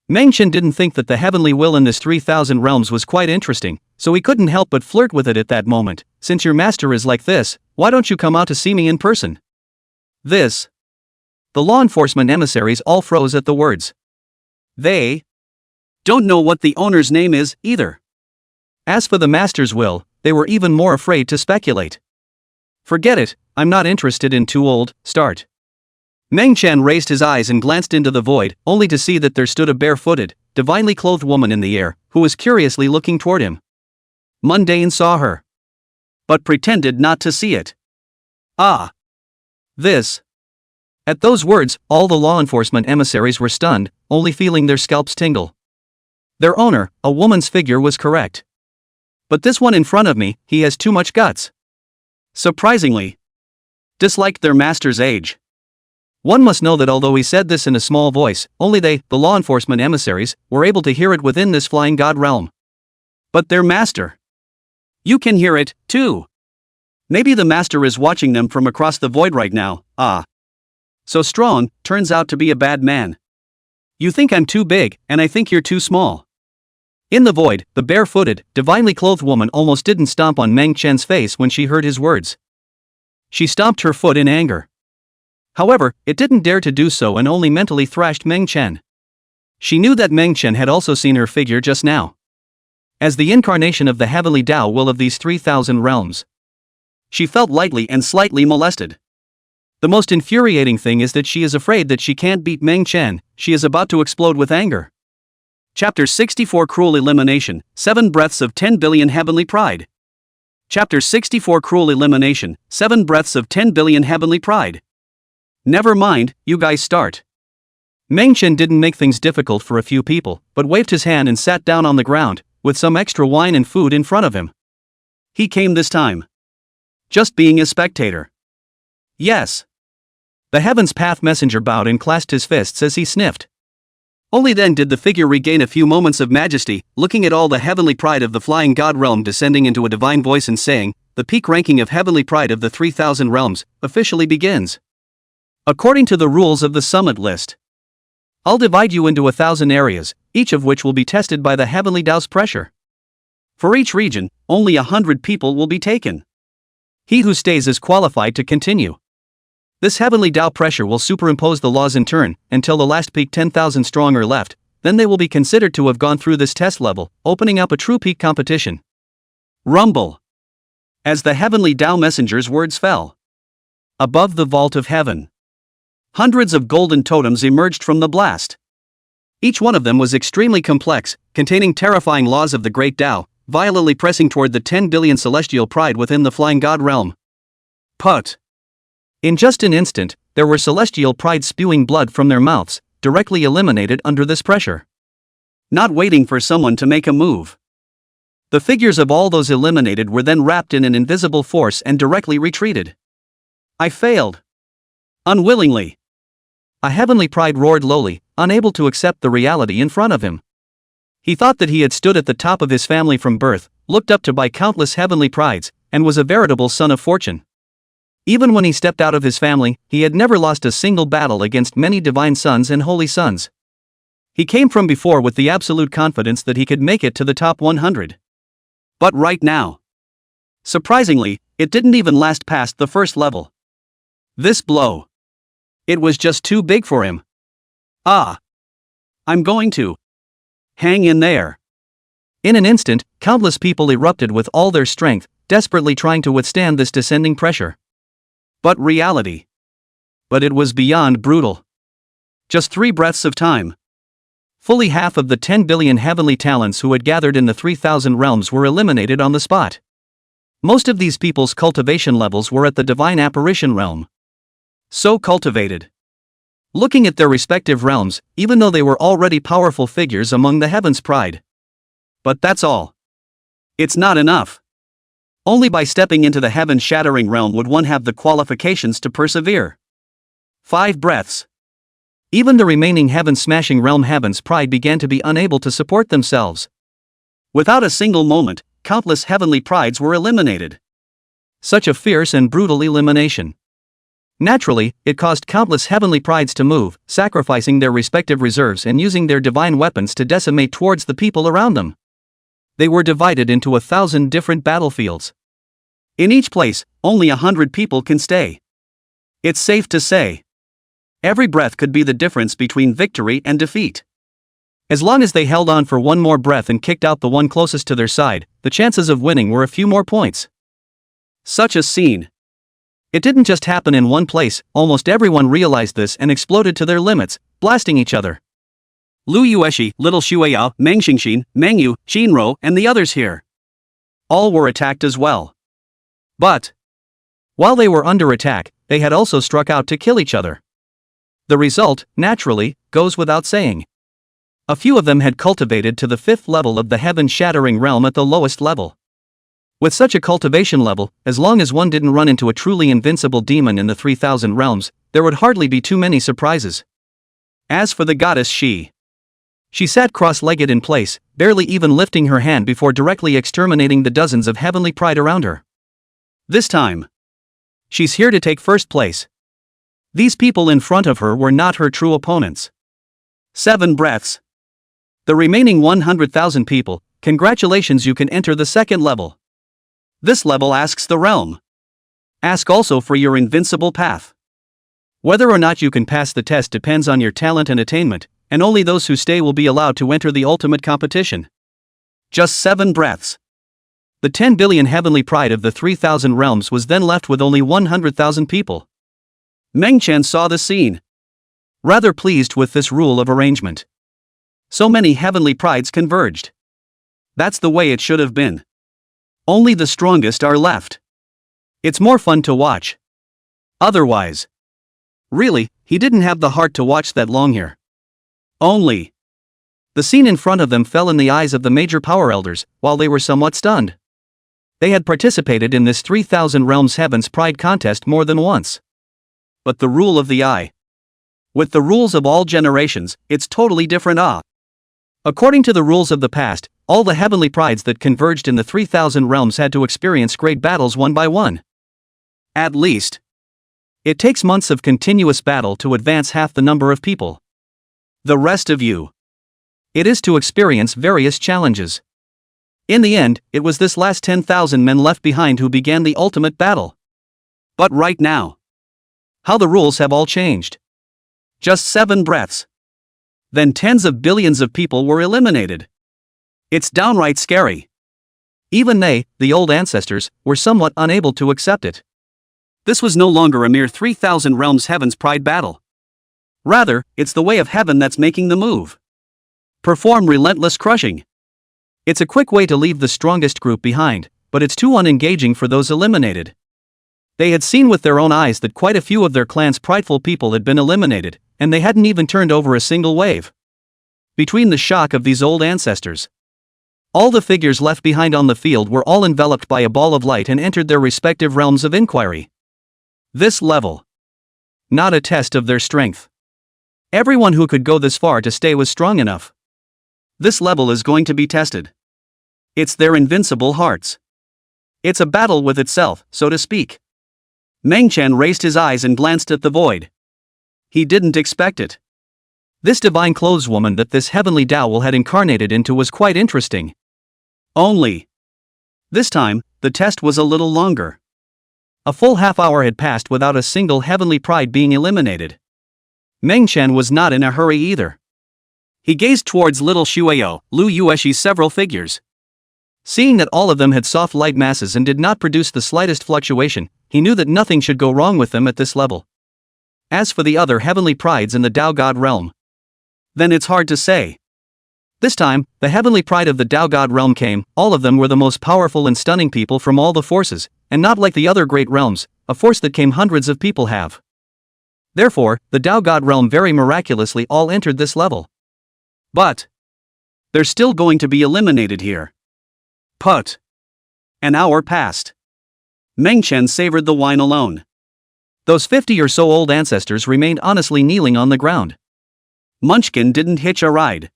Meng Chen didn't think that the heavenly will in this 3000 realms was quite interesting, so he couldn't help but flirt with it at that moment. Since your master is like this, why don't you come out to see me in person? This. The law enforcement emissaries all froze at the words. They don't know what the owner's name is, either. As for the master's will, they were even more afraid to speculate. Forget it, I'm not interested in too old, start. Meng Chen raised his eyes and glanced into the void, only to see that there stood a barefooted, divinely clothed woman in the air, who was curiously looking toward him. Mundane saw her, but pretended not to see it. This. At those words, all the law enforcement emissaries were stunned, only feeling their scalps tingle. Their owner, a woman's figure, was correct. But this one in front of me, he has too much guts. Surprisingly, disliked their master's age. One must know that although he said this in a small voice, only they, the law enforcement emissaries, were able to hear it within this flying god realm. But their master. You can hear it, too. Maybe the master is watching them from across the void right now. So strong, turns out to be a bad man. You think I'm too big, and I think you're too small. In the void, the barefooted, divinely clothed woman almost didn't stomp on Meng Chen's face when she heard his words. She stomped her foot in anger. However, it didn't dare to do so and only mentally thrashed Meng Chen. She knew that Meng Chen had also seen her figure just now. As the incarnation of the heavenly Tao will of these 3000 realms. She felt lightly and slightly molested. The most infuriating thing is that she is afraid that she can't beat Meng Chen. She is about to explode with anger. Chapter 64 Cruel Elimination, 7 Breaths of 10 Billion Heavenly Pride. Chapter 64 Cruel Elimination, 7 Breaths of 10 Billion Heavenly Pride. Never mind, you guys start. Meng Chen didn't make things difficult for a few people, but waved his hand and sat down on the ground, with some extra wine and food in front of him. He came this time. Just being a spectator. Yes. The Heaven's Path messenger bowed and clasped his fists as he sniffed. Only then did the figure regain a few moments of majesty, looking at all the heavenly pride of the flying god realm descending into a divine voice and saying, the peak ranking of heavenly pride of the 3000 realms, officially begins. According to the rules of the summit list. I'll divide you into 1,000 areas, each of which will be tested by the heavenly Tao's pressure. For each region, only 100 people will be taken. He who stays is qualified to continue. This heavenly Tao pressure will superimpose the laws in turn, until the last peak 10,000 strong are left, then they will be considered to have gone through this test level, opening up a true peak competition. Rumble. As the heavenly Tao messenger's words fell. Above the vault of heaven. Hundreds of golden totems emerged from the blast. Each one of them was extremely complex, containing terrifying laws of the great Tao, violently pressing toward the 10 billion celestial pride within the flying god realm. Put. In just an instant, there were celestial pride spewing blood from their mouths, directly eliminated under this pressure. Not waiting for someone to make a move. The figures of all those eliminated were then wrapped in an invisible force and directly retreated. I failed. Unwillingly. A heavenly pride roared lowly, unable to accept the reality in front of him. He thought that he had stood at the top of his family from birth, looked up to by countless heavenly prides, and was a veritable son of fortune. Even when he stepped out of his family, he had never lost a single battle against many divine sons and holy sons. He came from before with the absolute confidence that he could make it to the top 100. But right now, surprisingly, it didn't even last past the first level. This blow. It was just too big for him. I'm going to hang in there. In an instant, countless people erupted with all their strength, desperately trying to withstand this descending pressure. But reality. But it was beyond brutal. Just 3 breaths of time. Fully half of the 10 billion heavenly talents who had gathered in the 3,000 realms were eliminated on the spot. Most of these people's cultivation levels were at the divine apparition realm. So cultivated. Looking at their respective realms, even though they were already powerful figures among the heavens' pride. But that's all. It's not enough. Only by stepping into the heaven-shattering realm would one have the qualifications to persevere. 5 breaths. Even the remaining heaven-smashing realm heaven's pride began to be unable to support themselves. Without a single moment, countless heavenly prides were eliminated. Such a fierce and brutal elimination. Naturally, it caused countless heavenly prides to move, sacrificing their respective reserves and using their divine weapons to decimate towards the people around them. They were divided into 1,000 different battlefields. In each place, only 100 people can stay. It's safe to say, every breath could be the difference between victory and defeat. As long as they held on for one more breath and kicked out the one closest to their side, the chances of winning were a few more points. Such a scene. It didn't just happen in one place, almost everyone realized this and exploded to their limits, blasting each other. Lu Yueshi, Little Shueyao, Meng Xingxin, Meng Yu, Shinro, and the others here. All were attacked as well. But, while they were under attack, they had also struck out to kill each other. The result, naturally, goes without saying. A few of them had cultivated to the 5th level of the heaven-shattering realm at the lowest level. With such a cultivation level, as long as one didn't run into a truly invincible demon in the 3,000 realms, there would hardly be too many surprises. As for the goddess She sat cross-legged in place, barely even lifting her hand before directly exterminating the dozens of heavenly pride around her. This time, she's here to take first place. These people in front of her were not her true opponents. 7 breaths. The remaining 100,000 people, congratulations, you can enter the 2nd level. This level asks the realm. Ask also for your invincible path. Whether or not you can pass the test depends on your talent and attainment, and only those who stay will be allowed to enter the ultimate competition. Just 7 breaths. The 10 billion heavenly pride of the 3,000 realms was then left with only 100,000 people. Meng Chen saw the scene, rather pleased with this rule of arrangement. So many heavenly prides converged. That's the way it should have been. Only the strongest are left. It's more fun to watch. Otherwise. Really, he didn't have the heart to watch that long here. Only. The scene in front of them fell in the eyes of the major power elders, while they were somewhat stunned. They had participated in this 3,000 realms heavens pride contest more than once. But the rule of the eye. With the rules of all generations, it's totally different. According to the rules of the past, all the heavenly prides that converged in the 3,000 realms had to experience great battles one by one. At least. It takes months of continuous battle to advance half the number of people. The rest of you. It is to experience various challenges. In the end, it was this last 10,000 men left behind who began the ultimate battle. But right now, how the rules have all changed. Just 7 breaths. Then tens of billions of people were eliminated. It's downright scary. Even they, the old ancestors, were somewhat unable to accept it. This was no longer a mere 3,000 realms heaven's pride battle. Rather, it's the way of heaven that's making the move. Perform relentless crushing. It's a quick way to leave the strongest group behind, but it's too unengaging for those eliminated. They had seen with their own eyes that quite a few of their clan's prideful people had been eliminated, and they hadn't even turned over a single wave. Between the shock of these old ancestors, all the figures left behind on the field were all enveloped by a ball of light and entered their respective realms of inquiry. This level. Not a test of their strength. Everyone who could go this far to stay was strong enough. This level is going to be tested. It's their invincible hearts. It's a battle with itself, so to speak. Mengchen raised his eyes and glanced at the void. He didn't expect it. This divine clotheswoman that this heavenly Dao had incarnated into was quite interesting. Only. This time, the test was a little longer. A full half-hour had passed without a single heavenly pride being eliminated. Mengchen was not in a hurry either. He gazed towards little Shueyo, Lu Yueshi's several figures. Seeing that all of them had soft light masses and did not produce the slightest fluctuation, he knew that nothing should go wrong with them at this level. As for the other heavenly prides in the Dao God realm, then it's hard to say. This time, the heavenly pride of the Dao God realm came. All of them were the most powerful and stunning people from all the forces, and not like the other great realms, a force that came hundreds of people have. Therefore, the Dao God realm very miraculously all entered this level. But they're still going to be eliminated here. Put. An hour passed. Mengchen savored the wine alone. Those 50 or so old ancestors remained honestly kneeling on the ground. Munchkin didn't hitch a ride.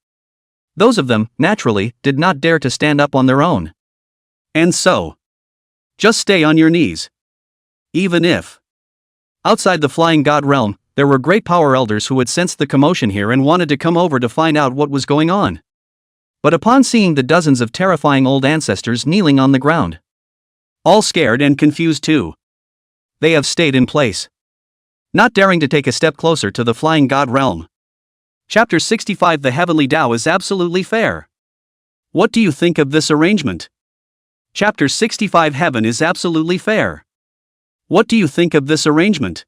Those of them, naturally, did not dare to stand up on their own. And so, just stay on your knees. Even if. Outside the Flying God realm, there were great power elders who had sensed the commotion here and wanted to come over to find out what was going on. But upon seeing the dozens of terrifying old ancestors kneeling on the ground, all scared and confused too, they have stayed in place, not daring to take a step closer to the Flying God realm. Chapter 65. The Heavenly Dao is absolutely fair. What do you think of this arrangement? Chapter 65. Heaven is absolutely fair. What do you think of this arrangement?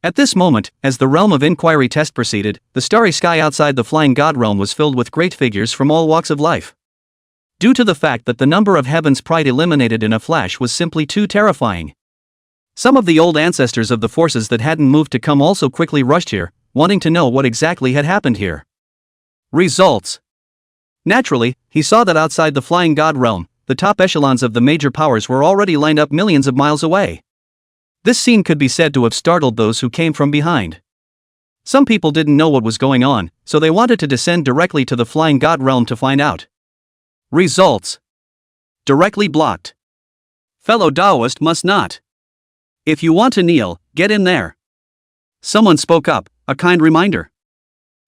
At this moment, as the realm of inquiry test proceeded, the starry sky outside the Flying God realm was filled with great figures from all walks of life. Due to the fact that the number of heaven's pride eliminated in a flash was simply too terrifying. Some of the old ancestors of the forces that hadn't moved to come also quickly rushed here, wanting to know what exactly had happened here. Results. Naturally, he saw that outside the Flying God realm, the top echelons of the major powers were already lined up millions of miles away. This scene could be said to have startled those who came from behind. Some people didn't know what was going on, so they wanted to descend directly to the Flying God realm to find out. Results. Directly blocked. Fellow Daoist must not. If you want to kneel, get in there. Someone spoke up, a kind reminder.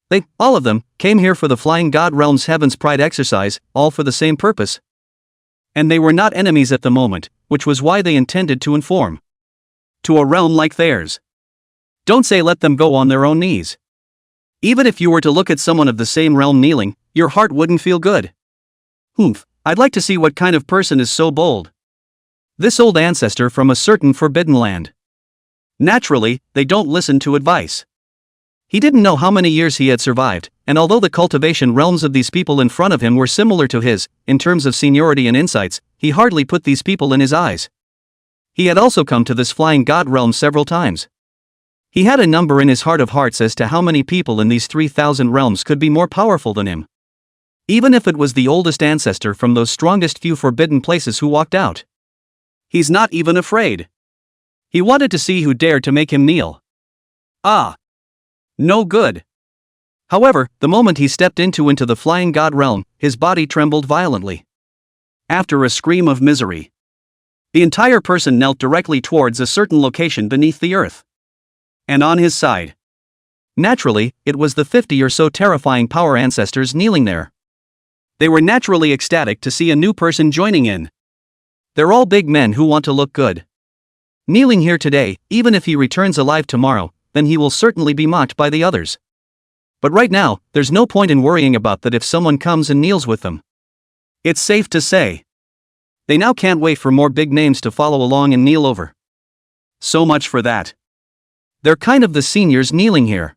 They, all of them, came here for the Flying God realm's Heaven's Pride exercise, all for the same purpose. And they were not enemies at the moment, which was why they intended to inform. To a realm like theirs. Don't say let them go on their own knees. Even if you were to look at someone of the same realm kneeling, your heart wouldn't feel good. Humph, I'd like to see what kind of person is so bold. This old ancestor from a certain forbidden land. Naturally, they don't listen to advice. He didn't know how many years he had survived, and although the cultivation realms of these people in front of him were similar to his, in terms of seniority and insights, he hardly put these people in his eyes. He had also come to this Flying God realm several times. He had a number in his heart of hearts as to how many people in these 3,000 realms could be more powerful than him. Even if it was the oldest ancestor from those strongest few forbidden places who walked out. He's not even afraid. He wanted to see who dared to make him kneel. Ah! No good. However, the moment he stepped into the Flying God realm, his body trembled violently. After a scream of misery, the entire person knelt directly towards a certain location beneath the earth. And on his side, naturally, it was the 50 or so terrifying power ancestors kneeling there. They were naturally ecstatic to see a new person joining in. They're all big men who want to look good. Kneeling here today, even if he returns alive tomorrow, then he will certainly be mocked by the others. But right now, there's no point in worrying about that if someone comes and kneels with them. It's safe to say. They now can't wait for more big names to follow along and kneel over. So much for that. They're kind of the seniors kneeling here.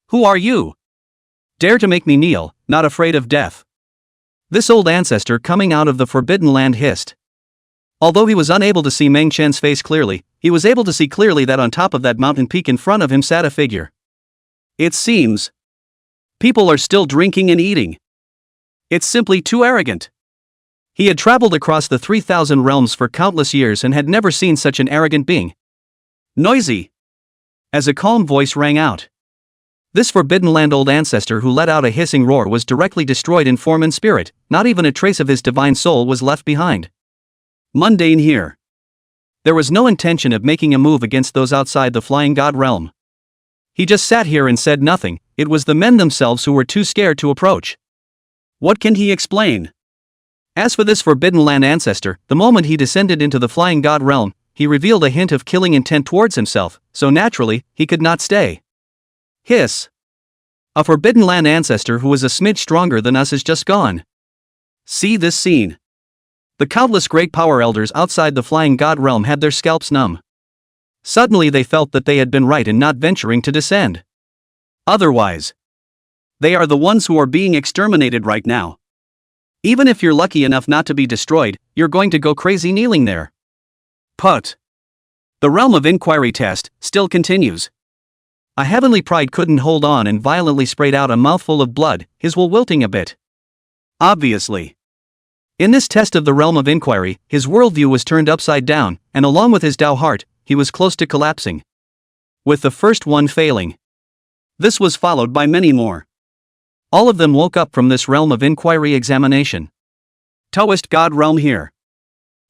Who are you? Dare to make me kneel, not afraid of death. This old ancestor coming out of the Forbidden Land hissed. Although he was unable to see Meng Chen's face clearly, he was able to see clearly that on top of that mountain peak in front of him sat a figure. It seems people are still drinking and eating. It's simply too arrogant. He had traveled across the 3,000 realms for countless years and had never seen such an arrogant being. Noisy. As a calm voice rang out. This Forbidden Land old ancestor who let out a hissing roar was directly destroyed in form and spirit, not even a trace of his divine soul was left behind. Mundane here. There was no intention of making a move against those outside the flying god realm. He just sat here and said nothing. It was the men themselves who were too scared to approach. What can he explain? As for this Forbidden Land ancestor, the moment he descended into the flying god realm, he revealed a hint of killing intent towards himself, so naturally, he could not stay. Hiss. A Forbidden Land ancestor who is a smidge stronger than us is just gone. See this scene. The countless great power elders outside the flying god realm had their scalps numb. Suddenly they felt that they had been right in not venturing to descend. Otherwise, they are the ones who are being exterminated right now. Even if you're lucky enough not to be destroyed, you're going to go crazy kneeling there. But the realm of inquiry test still continues. A heavenly pride couldn't hold on and violently sprayed out a mouthful of blood, his wool wilting a bit. Obviously. In this test of the realm of inquiry, his worldview was turned upside down, and along with his Tao heart, he was close to collapsing. With the first one failing. This was followed by many more. All of them woke up from this realm of inquiry examination. Taoist god realm here.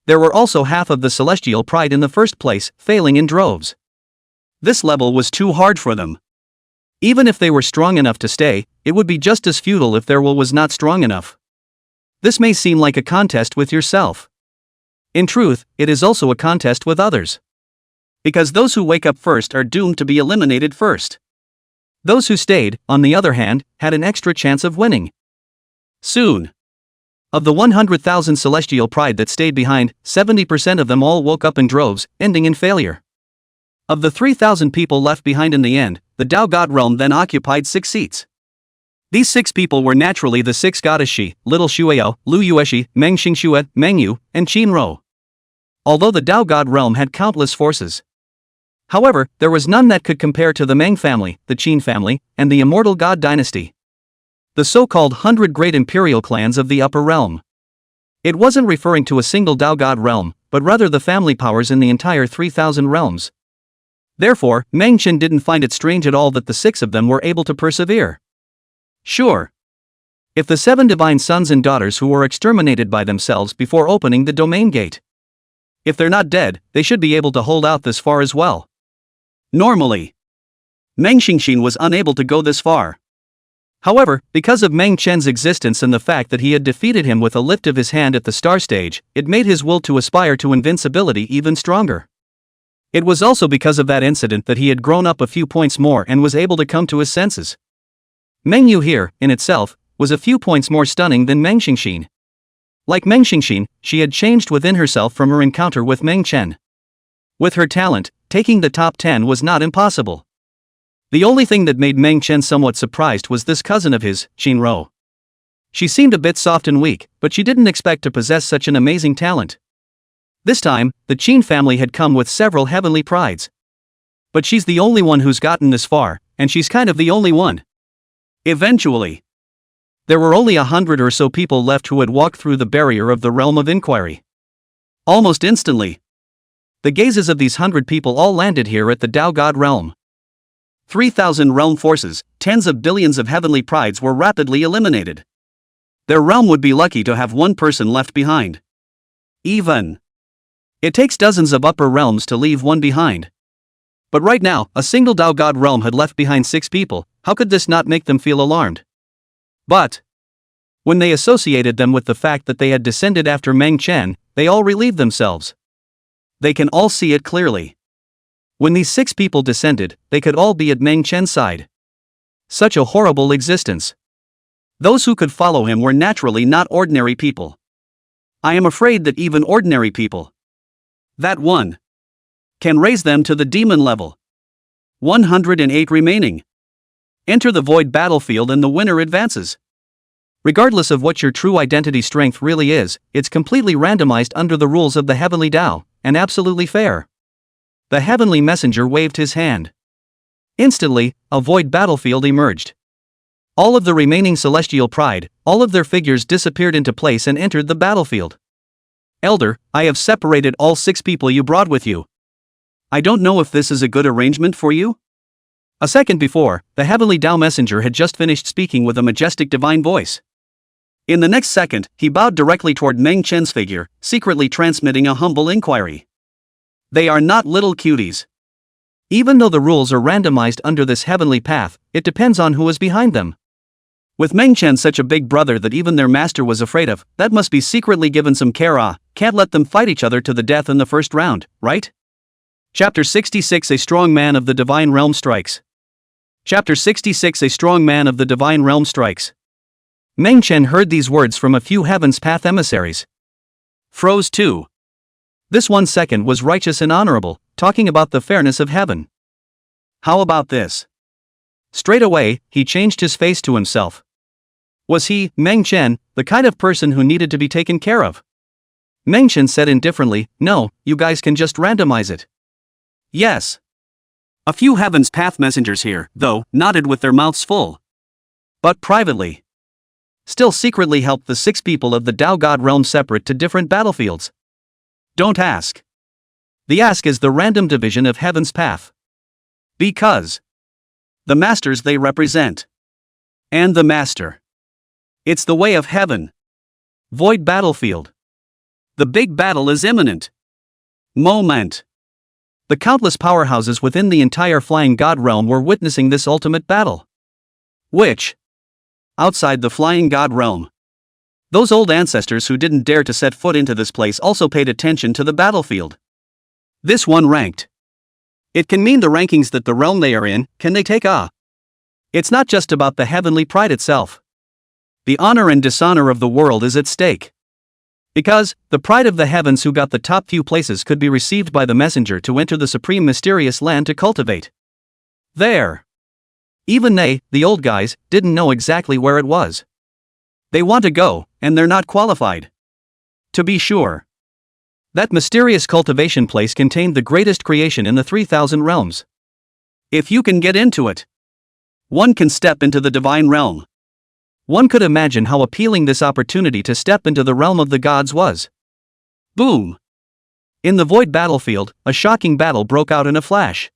There were also half of the celestial pride in the first place, failing in droves. This level was too hard for them. Even if they were strong enough to stay, it would be just as futile if their will was not strong enough. This may seem like a contest with yourself. In truth, it is also a contest with others. Because those who wake up first are doomed to be eliminated first. Those who stayed, on the other hand, had an extra chance of winning. Soon. Of the 100,000 celestial pride that stayed behind, 70% of them all woke up in droves, ending in failure. Of the 3,000 people left behind in the end, the Tao God realm then occupied 6 seats. These 6 people were naturally the 6 goddess Shi, Little Shuao, Lu Yueshi, Meng Xingxue, Meng Yu, and Qin Ro. Although the Tao God realm had countless forces. However, there was none that could compare to the Meng family, the Qin family, and the immortal god dynasty. The so-called 100 great imperial clans of the upper realm. It wasn't referring to a single Tao God realm, but rather the family powers in the entire 3,000 realms. Therefore, Meng Chen didn't find it strange at all that the 6 of them were able to persevere. Sure. If the 7 divine sons and daughters who were exterminated by themselves before opening the domain gate. If they're not dead, they should be able to hold out this far as well. Normally, Meng Xingxin was unable to go this far. However, because of Meng Chen's existence and the fact that he had defeated him with a lift of his hand at the star stage, it made his will to aspire to invincibility even stronger. It was also because of that incident that he had grown up a few points more and was able to come to his senses. Meng Yu here, in itself, was a few points more stunning than Meng Xingxin. Like Meng Xingxin, she had changed within herself from her encounter with Meng Chen. With her talent, taking the top 10 was not impossible. The only thing that made Meng Chen somewhat surprised was this cousin of his, Qin Ro. She seemed a bit soft and weak, but she didn't expect to possess such an amazing talent. This time, the Qin family had come with several heavenly prides. But she's the only one who's gotten this far, and she's kind of the only one. Eventually, there were only 100 or so people left who had walked through the barrier of the realm of inquiry. Almost instantly, the gazes of these 100 people all landed here at the Tao God realm. 3,000 realm forces, tens of billions of heavenly prides were rapidly eliminated. Their realm would be lucky to have one person left behind. Even. It takes dozens of upper realms to leave one behind. But right now, a single Tao God realm had left behind 6 people. How could this not make them feel alarmed? But when they associated them with the fact that they had descended after Meng Chen, they all relieved themselves. They can all see it clearly. When these 6 people descended, they could all be at Meng Chen's side. Such a horrible existence. Those who could follow him were naturally not ordinary people. I am afraid that even ordinary people, that one, can raise them to the demon level. 108 remaining. Enter the void battlefield and the winner advances. Regardless of what your true identity strength really is, it's completely randomized under the rules of the heavenly Tao, and absolutely fair. The heavenly messenger waved his hand. Instantly, a void battlefield emerged. All of the remaining celestial pride, all of their figures disappeared into place and entered the battlefield. Elder, I have separated all 6 people you brought with you. I don't know if this is a good arrangement for you? A second before, the heavenly Tao messenger had just finished speaking with a majestic divine voice. In the next second, he bowed directly toward Meng Chen's figure, secretly transmitting a humble inquiry. They are not little cuties. Even though the rules are randomized under this heavenly path, it depends on who is behind them. With Meng Chen such a big brother that even their master was afraid of, that must be secretly given some care. Can't let them fight each other to the death in the first round, right? Chapter 66 A strong man of the divine realm strikes. Chapter 66 A strong man of the divine realm strikes. Meng Chen heard these words from a few Heaven's Path emissaries. Froze too. This 1 second was righteous and honorable, talking about the fairness of heaven. How about this? Straight away, he changed his face to himself. Was he, Meng Chen, the kind of person who needed to be taken care of? Meng Chen said indifferently, no, you guys can just randomize it. Yes. A few Heaven's Path messengers here, though, nodded with their mouths full. But privately. Still secretly helped the 6 people of the Tao God realm separate to different battlefields. Don't ask. The ask is the random division of Heaven's Path. Because the masters they represent. And the master. It's the way of heaven. Void battlefield. The big battle is imminent. Moment. The countless powerhouses within the entire Flying God realm were witnessing this ultimate battle. Which? Outside the Flying God realm. Those old ancestors who didn't dare to set foot into this place also paid attention to the battlefield. This one ranked. It can mean the rankings that the realm they are in, can they take a? It's not just about the heavenly pride itself. The honor and dishonor of the world is at stake. Because, the pride of the heavens who got the top few places could be received by the messenger to enter the supreme mysterious land to cultivate. There. Even they, the old guys, didn't know exactly where it was. They want to go, and they're not qualified. To be sure. That mysterious cultivation place contained the greatest creation in the 3,000 realms. If you can get into it, one can step into the divine realm. One could imagine how appealing this opportunity to step into the realm of the gods was. Boom! In the void battlefield, a shocking battle broke out in a flash.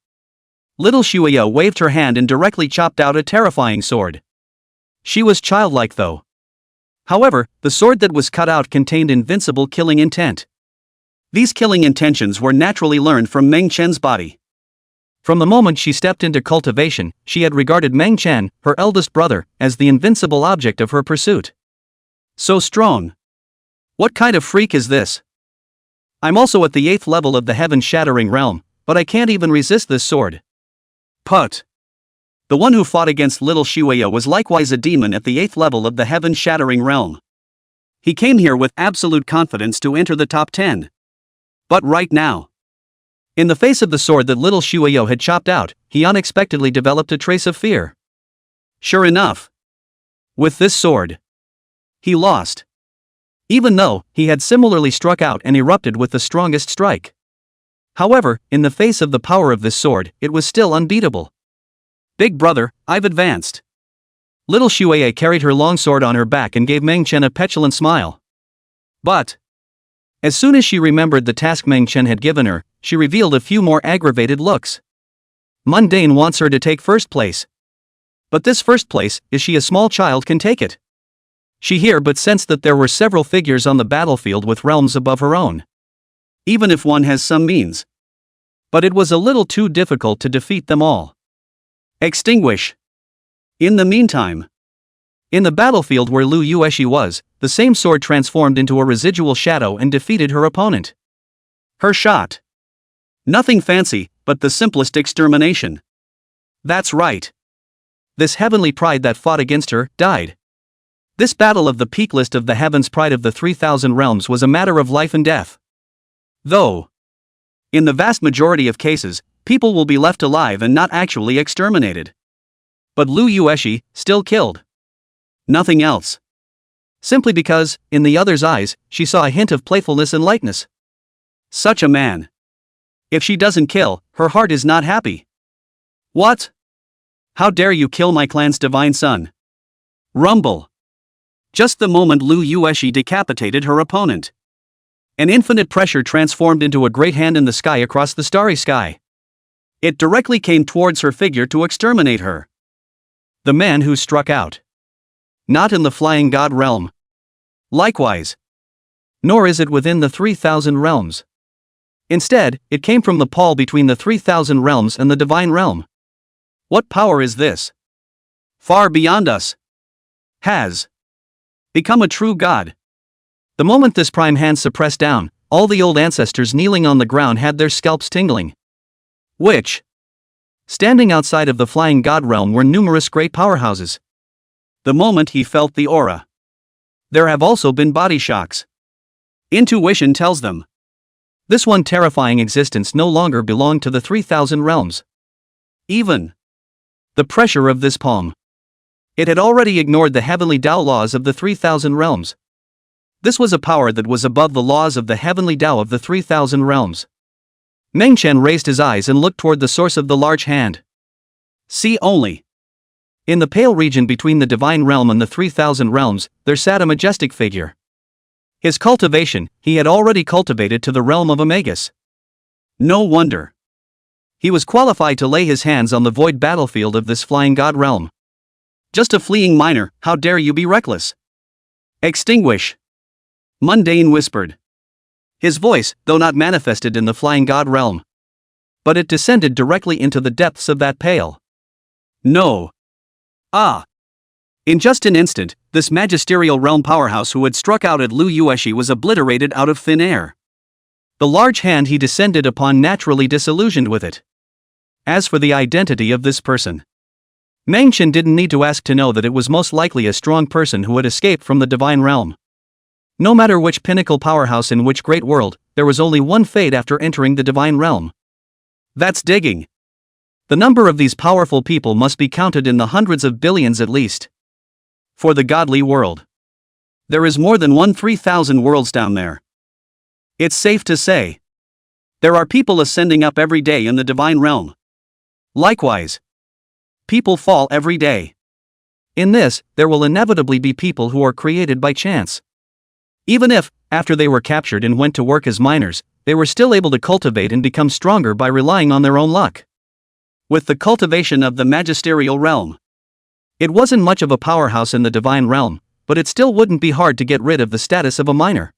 Little Shuya waved her hand and directly chopped out a terrifying sword. She was childlike though. However, the sword that was cut out contained invincible killing intent. These killing intentions were naturally learned from Meng Chen's body. From the moment she stepped into cultivation, she had regarded Meng Chen, her eldest brother, as the invincible object of her pursuit. So strong. What kind of freak is this? I'm also at the 8th level of the heaven-shattering realm, but I can't even resist this sword. Put. The one who fought against little Shuya was likewise a demon at the 8th level of the heaven-shattering realm. He came here with absolute confidence to enter the top 10. But right now, in the face of the sword that little Shuya had chopped out, he unexpectedly developed a trace of fear. Sure enough. With this sword, he lost. Even though he had similarly struck out and erupted with the strongest strike. However, in the face of the power of this sword, it was still unbeatable. Big brother, I've advanced. Little Shuya carried her long sword on her back and gave Meng Chen a petulant smile. But as soon as she remembered the task Meng Chen had given her, she revealed a few more aggravated looks. Mundane wants her to take first place. But this first place, is she a small child can take it? She here but sensed that there were several figures on the battlefield with realms above her own. Even if one has some means. But it was a little too difficult to defeat them all. Extinguish. In the meantime, in the battlefield where Lu Yueshi was, the same sword transformed into a residual shadow and defeated her opponent. Her shot. Nothing fancy, but the simplest extermination. That's right. This heavenly pride that fought against her, died. This battle of the peak list of the heavens pride of the 3,000 realms was a matter of life and death. Though, in the vast majority of cases, people will be left alive and not actually exterminated. But Lu Yueshi, still killed. Nothing else. Simply because, in the other's eyes, she saw a hint of playfulness and lightness. Such a man. If she doesn't kill, her heart is not happy. What? How dare you kill my clan's divine son? Rumble. Just the moment Lu Yueshi decapitated her opponent. An infinite pressure transformed into a great hand in the sky across the starry sky. It directly came towards her figure to exterminate her. The man who struck out. Not in the flying god realm. Likewise. Nor is it within the 3,000 realms. Instead, it came from the pole between the 3,000 realms and the divine realm. What power is this? Far beyond us. Has become a true god. The moment this prime hand suppressed down, all the old ancestors kneeling on the ground had their scalps tingling. Which? Standing outside of the flying god realm were numerous great powerhouses. The moment he felt the aura. There have also been body shocks. Intuition tells them. This one terrifying existence no longer belonged to the 3,000 realms. Even the pressure of this palm. It had already ignored the heavenly Tao laws of the 3,000 realms. This was a power that was above the laws of the heavenly Tao of the 3,000 realms. Meng Chen raised his eyes and looked toward the source of the large hand. See only. In the pale region between the divine realm and the 3,000 realms, there sat a majestic figure. His cultivation, he had already cultivated to the realm of Omegas. No wonder. He was qualified to lay his hands on the void battlefield of this flying god realm. Just a fleeing minor, how dare you be reckless? Extinguish. Mundane whispered. His voice, though not manifested in the flying god realm. But it descended directly into the depths of that pale. No. Ah. In just an instant, this magisterial realm powerhouse who had struck out at Lu Yueshi was obliterated out of thin air. The large hand he descended upon naturally disillusioned with it. As for the identity of this person, Meng Chen didn't need to ask to know that it was most likely a strong person who had escaped from the divine realm. No matter which pinnacle powerhouse in which great world, there was only one fate after entering the divine realm. That's digging. The number of these powerful people must be counted in the hundreds of billions at least. For the godly world, there is more than 3,000 worlds down there. It's safe to say. There are people ascending up every day in the divine realm. Likewise, people fall every day. In this, there will inevitably be people who are created by chance. Even if, after they were captured and went to work as miners, they were still able to cultivate and become stronger by relying on their own luck. With the cultivation of the magisterial realm, it wasn't much of a powerhouse in the divine realm, but it still wouldn't be hard to get rid of the status of a miner.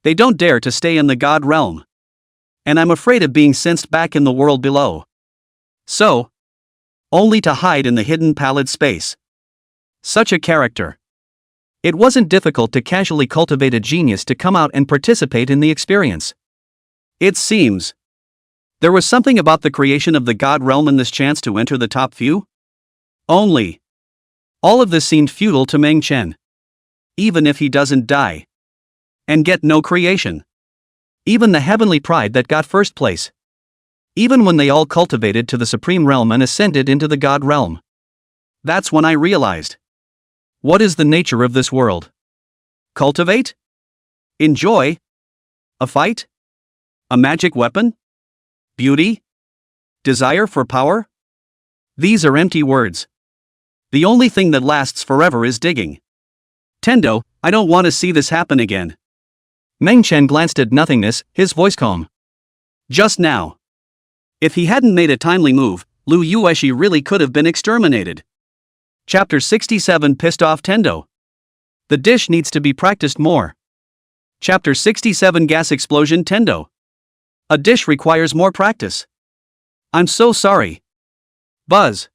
They don't dare to stay in the god realm. And I'm afraid of being sensed back in the world below. So, only to hide in the hidden pallid space. Such a character. It wasn't difficult to casually cultivate a genius to come out and participate in the experience. It seems there was something about the creation of the god realm and this chance to enter the top few. Only. All of this seemed futile to Meng Chen. Even if he doesn't die and get no creation. Even the heavenly pride that got first place. Even when they all cultivated to the supreme realm and ascended into the god realm. That's when I realized. What is the nature of this world? Cultivate? Enjoy? A fight? A magic weapon? Beauty? Desire for power? These are empty words. The only thing that lasts forever is digging. Tendo, I don't want to see this happen again. Meng Chen glanced at nothingness, his voice calm. Just now. If he hadn't made a timely move, Lu Yueshi really could have been exterminated. Chapter 67 Pissed Off Tendo. The dish needs to be practiced more. Chapter 67 Gas Explosion Tendo. A dish requires more practice. I'm so sorry. Buzz.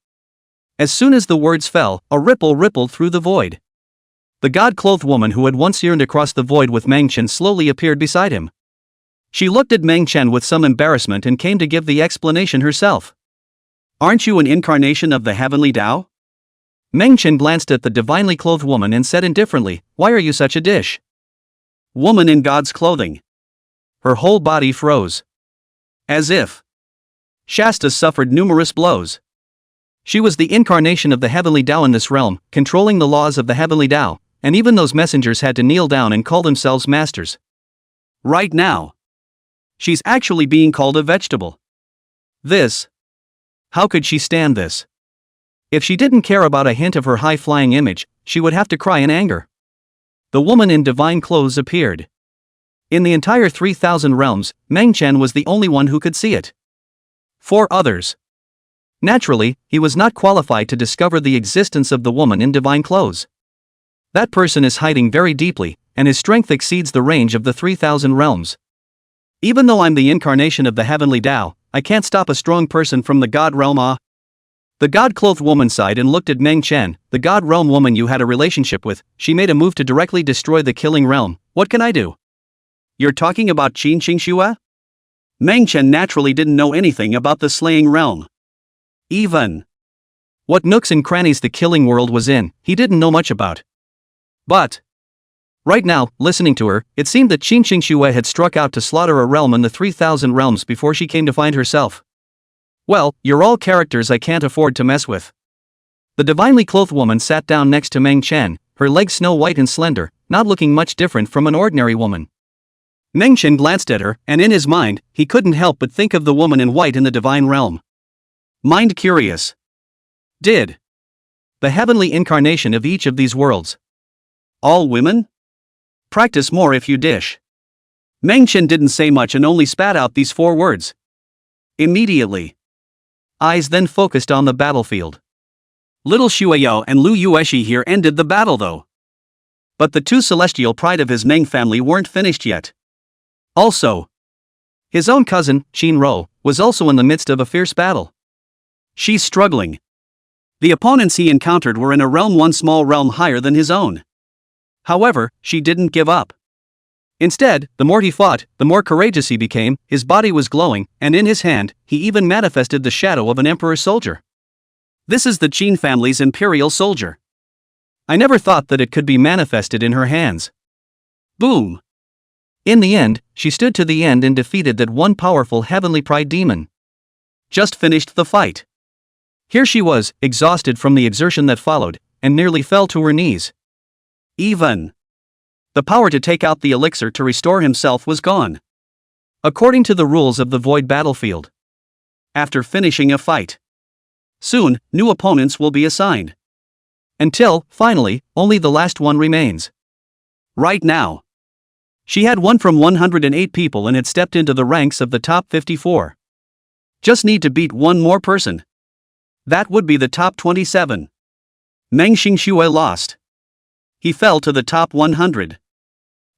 As soon as the words fell, a ripple rippled through the void. The god-clothed woman who had once yearned across the void with Meng Chen slowly appeared beside him. She looked at Meng Chen with some embarrassment and came to give the explanation herself. Aren't you an incarnation of the heavenly Tao? Meng Chen glanced at the divinely clothed woman and said indifferently, "Why are you such a dish?" Woman in God's clothing. Her whole body froze. As if Shasta suffered numerous blows. She was the incarnation of the heavenly Tao in this realm, controlling the laws of the heavenly Tao, and even those messengers had to kneel down and call themselves masters. Right now. She's actually being called a vegetable. This. How could she stand this? If she didn't care about a hint of her high-flying image, she would have to cry in anger. The woman in divine clothes appeared. In the entire 3,000 realms, Meng Chen was the only one who could see it. 4 others. Naturally, he was not qualified to discover the existence of the woman in divine clothes. That person is hiding very deeply, and his strength exceeds the range of the 3,000 realms. Even though I'm the incarnation of the heavenly Tao, I can't stop a strong person from the God realm. The God-clothed woman sighed and looked at Meng Chen. The God realm woman you had a relationship with, she made a move to directly destroy the killing realm. What can I do? You're talking about Qin Xingxue? Meng Chen naturally didn't know anything about the slaying realm. Even what nooks and crannies the killing world was in, he didn't know much about. But right now, listening to her, it seemed that Qin Xingxue had struck out to slaughter a realm in the 3,000 realms before she came to find herself. Well, you're all characters I can't afford to mess with. The divinely clothed woman sat down next to Meng Chen, her legs snow-white and slender, not looking much different from an ordinary woman. Meng Chen glanced at her, and in his mind, he couldn't help but think of the woman in white in the divine realm. Mind curious. Did the heavenly incarnation of each of these worlds. All women? Practice more if you dish. Meng Chen didn't say much and only spat out these 4 words. Immediately. Eyes then focused on the battlefield. Little Xueyao and Lu Yueshi here ended the battle though. But the 2 celestial pride of his Meng family weren't finished yet. Also, his own cousin, Qin Rou, was also in the midst of a fierce battle. She's struggling. The opponents he encountered were in a realm 1 small realm higher than his own. However, she didn't give up. Instead, the more he fought, the more courageous he became. His body was glowing, and in his hand, he even manifested the shadow of an emperor's soldier. This is the Qin family's imperial soldier. I never thought that it could be manifested in her hands. Boom! In the end, she stood to the end and defeated that one powerful heavenly pride demon. Just finished the fight. Here she was, exhausted from the exertion that followed, and nearly fell to her knees. Even the power to take out the elixir to restore himself was gone. According to the rules of the void battlefield. After finishing a fight, soon, new opponents will be assigned. Until, finally, only the last one remains. Right now, she had won from 108 people and had stepped into the ranks of the top 54. Just need to beat one more person. That would be the top 27. Meng Xingxue lost. He fell to the top 100.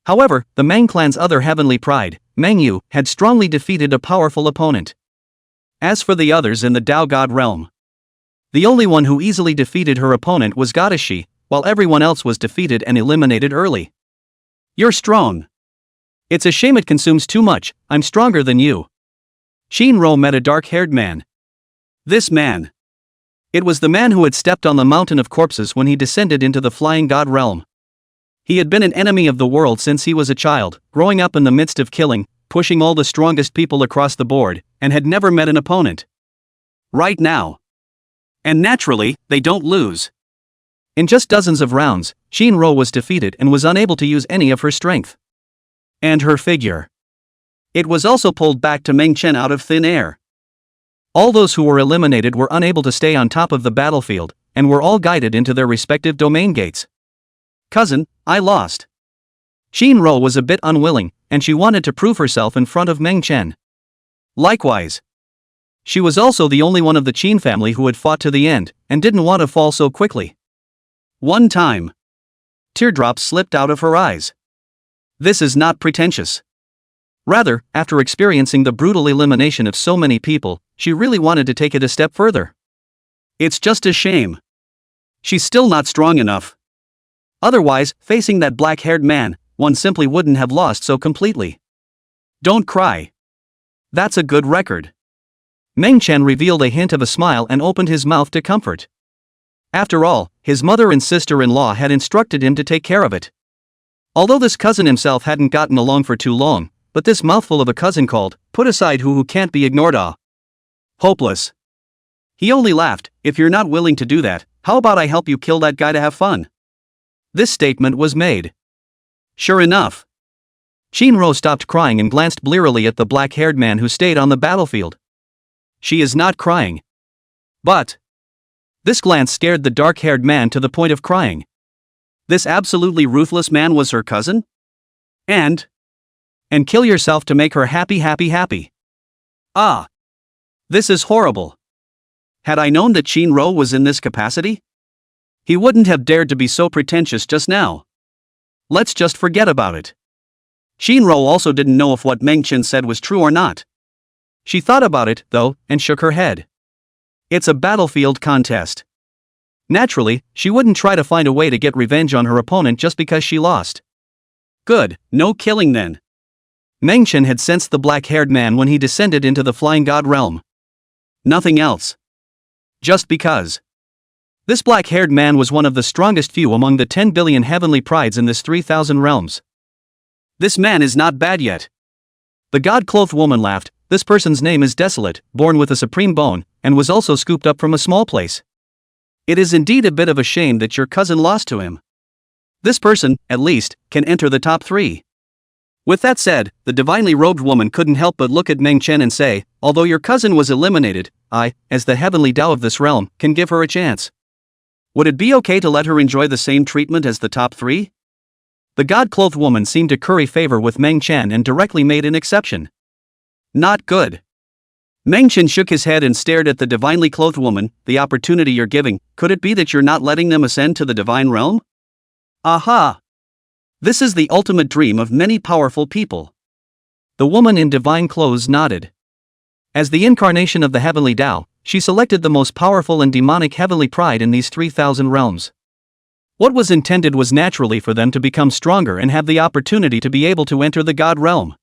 However, the Meng clan's other heavenly pride, Meng Yu, had strongly defeated a powerful opponent. As for the others in the Tao God realm, the only one who easily defeated her opponent was Goddess Shi, while everyone else was defeated and eliminated early. You're strong. It's a shame it consumes too much. I'm stronger than you. Qin Rou met a dark-haired man. This man. It was the man who had stepped on the mountain of corpses when he descended into the flying god realm. He had been an enemy of the world since he was a child, growing up in the midst of killing, pushing all the strongest people across the board, and had never met an opponent. Right now. And naturally, they don't lose. In just dozens of rounds, Qin Rou was defeated and was unable to use any of her strength. And her figure. It was also pulled back to Meng Chen out of thin air. All those who were eliminated were unable to stay on top of the battlefield, and were all guided into their respective domain gates. Cousin, I lost. Qin Rou was a bit unwilling, and she wanted to prove herself in front of Meng Chen. Likewise. She was also the only one of the Qin family who had fought to the end, and didn't want to fall so quickly. One time. Teardrops slipped out of her eyes. This is not pretentious. Rather, after experiencing the brutal elimination of so many people, she really wanted to take it a step further. It's just a shame. She's still not strong enough. Otherwise, facing that black-haired man, one simply wouldn't have lost so completely. Don't cry. That's a good record. Meng Chen revealed a hint of a smile and opened his mouth to comfort. After all, his mother and sister-in-law had instructed him to take care of it. Although this cousin himself hadn't gotten along for too long, but this mouthful of a cousin called, put aside who can't be ignored. Hopeless. He only laughed. If you're not willing to do that, how about I help you kill that guy to have fun? This statement was made. Sure enough. Shinro stopped crying and glanced blearily at the black-haired man who stayed on the battlefield. She is not crying. But this glance scared the dark-haired man to the point of crying. This absolutely ruthless man was her cousin? And kill yourself to make her happy. Ah! This is horrible. Had I known that Shinro was in this capacity? He wouldn't have dared to be so pretentious just now. Let's just forget about it. Shinro also didn't know if what Mengchen said was true or not. She thought about it, though, and shook her head. It's a battlefield contest. Naturally, she wouldn't try to find a way to get revenge on her opponent just because she lost. Good, no killing then. Mengchen had sensed the black-haired man when he descended into the flying god realm. Nothing else. Just because. This black-haired man was one of the strongest few among the 10 billion heavenly prides in this 3,000 realms. This man is not bad yet. The god-clothed woman laughed. This person's name is Desolate, born with a supreme bone, and was also scooped up from a small place. It is indeed a bit of a shame that your cousin lost to him. This person, at least, can enter the top 3. With that said, the divinely robed woman couldn't help but look at Meng Chen and say, although your cousin was eliminated, I, as the heavenly Tao of this realm, can give her a chance. Would it be okay to let her enjoy the same treatment as the top 3? The god-clothed woman seemed to curry favor with Meng Chen and directly made an exception. Not good. Meng Chen shook his head and stared at the divinely clothed woman. The opportunity you're giving, could it be that you're not letting them ascend to the divine realm? Aha! This is the ultimate dream of many powerful people. The woman in divine clothes nodded. As the incarnation of the heavenly Tao, she selected the most powerful and demonic heavenly pride in these 3,000 realms. What was intended was naturally for them to become stronger and have the opportunity to be able to enter the god realm.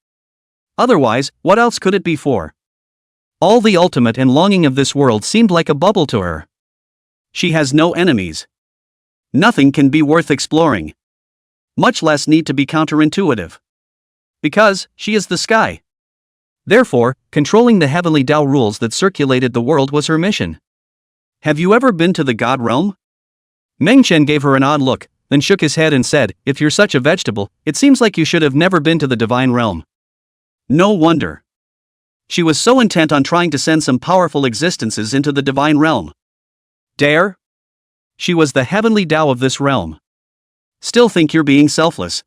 Otherwise, what else could it be for? All the ultimate and longing of this world seemed like a bubble to her. She has no enemies. Nothing can be worth exploring. Much less need to be counterintuitive. Because she is the sky. Therefore, controlling the heavenly Tao rules that circulated the world was her mission. Have you ever been to the god realm? Meng Chen gave her an odd look, then shook his head and said, if you're such a vegetable, it seems like you should have never been to the divine realm. No wonder. She was so intent on trying to send some powerful existences into the divine realm. Dare? She was the heavenly Tao of this realm. Still think you're being selfless.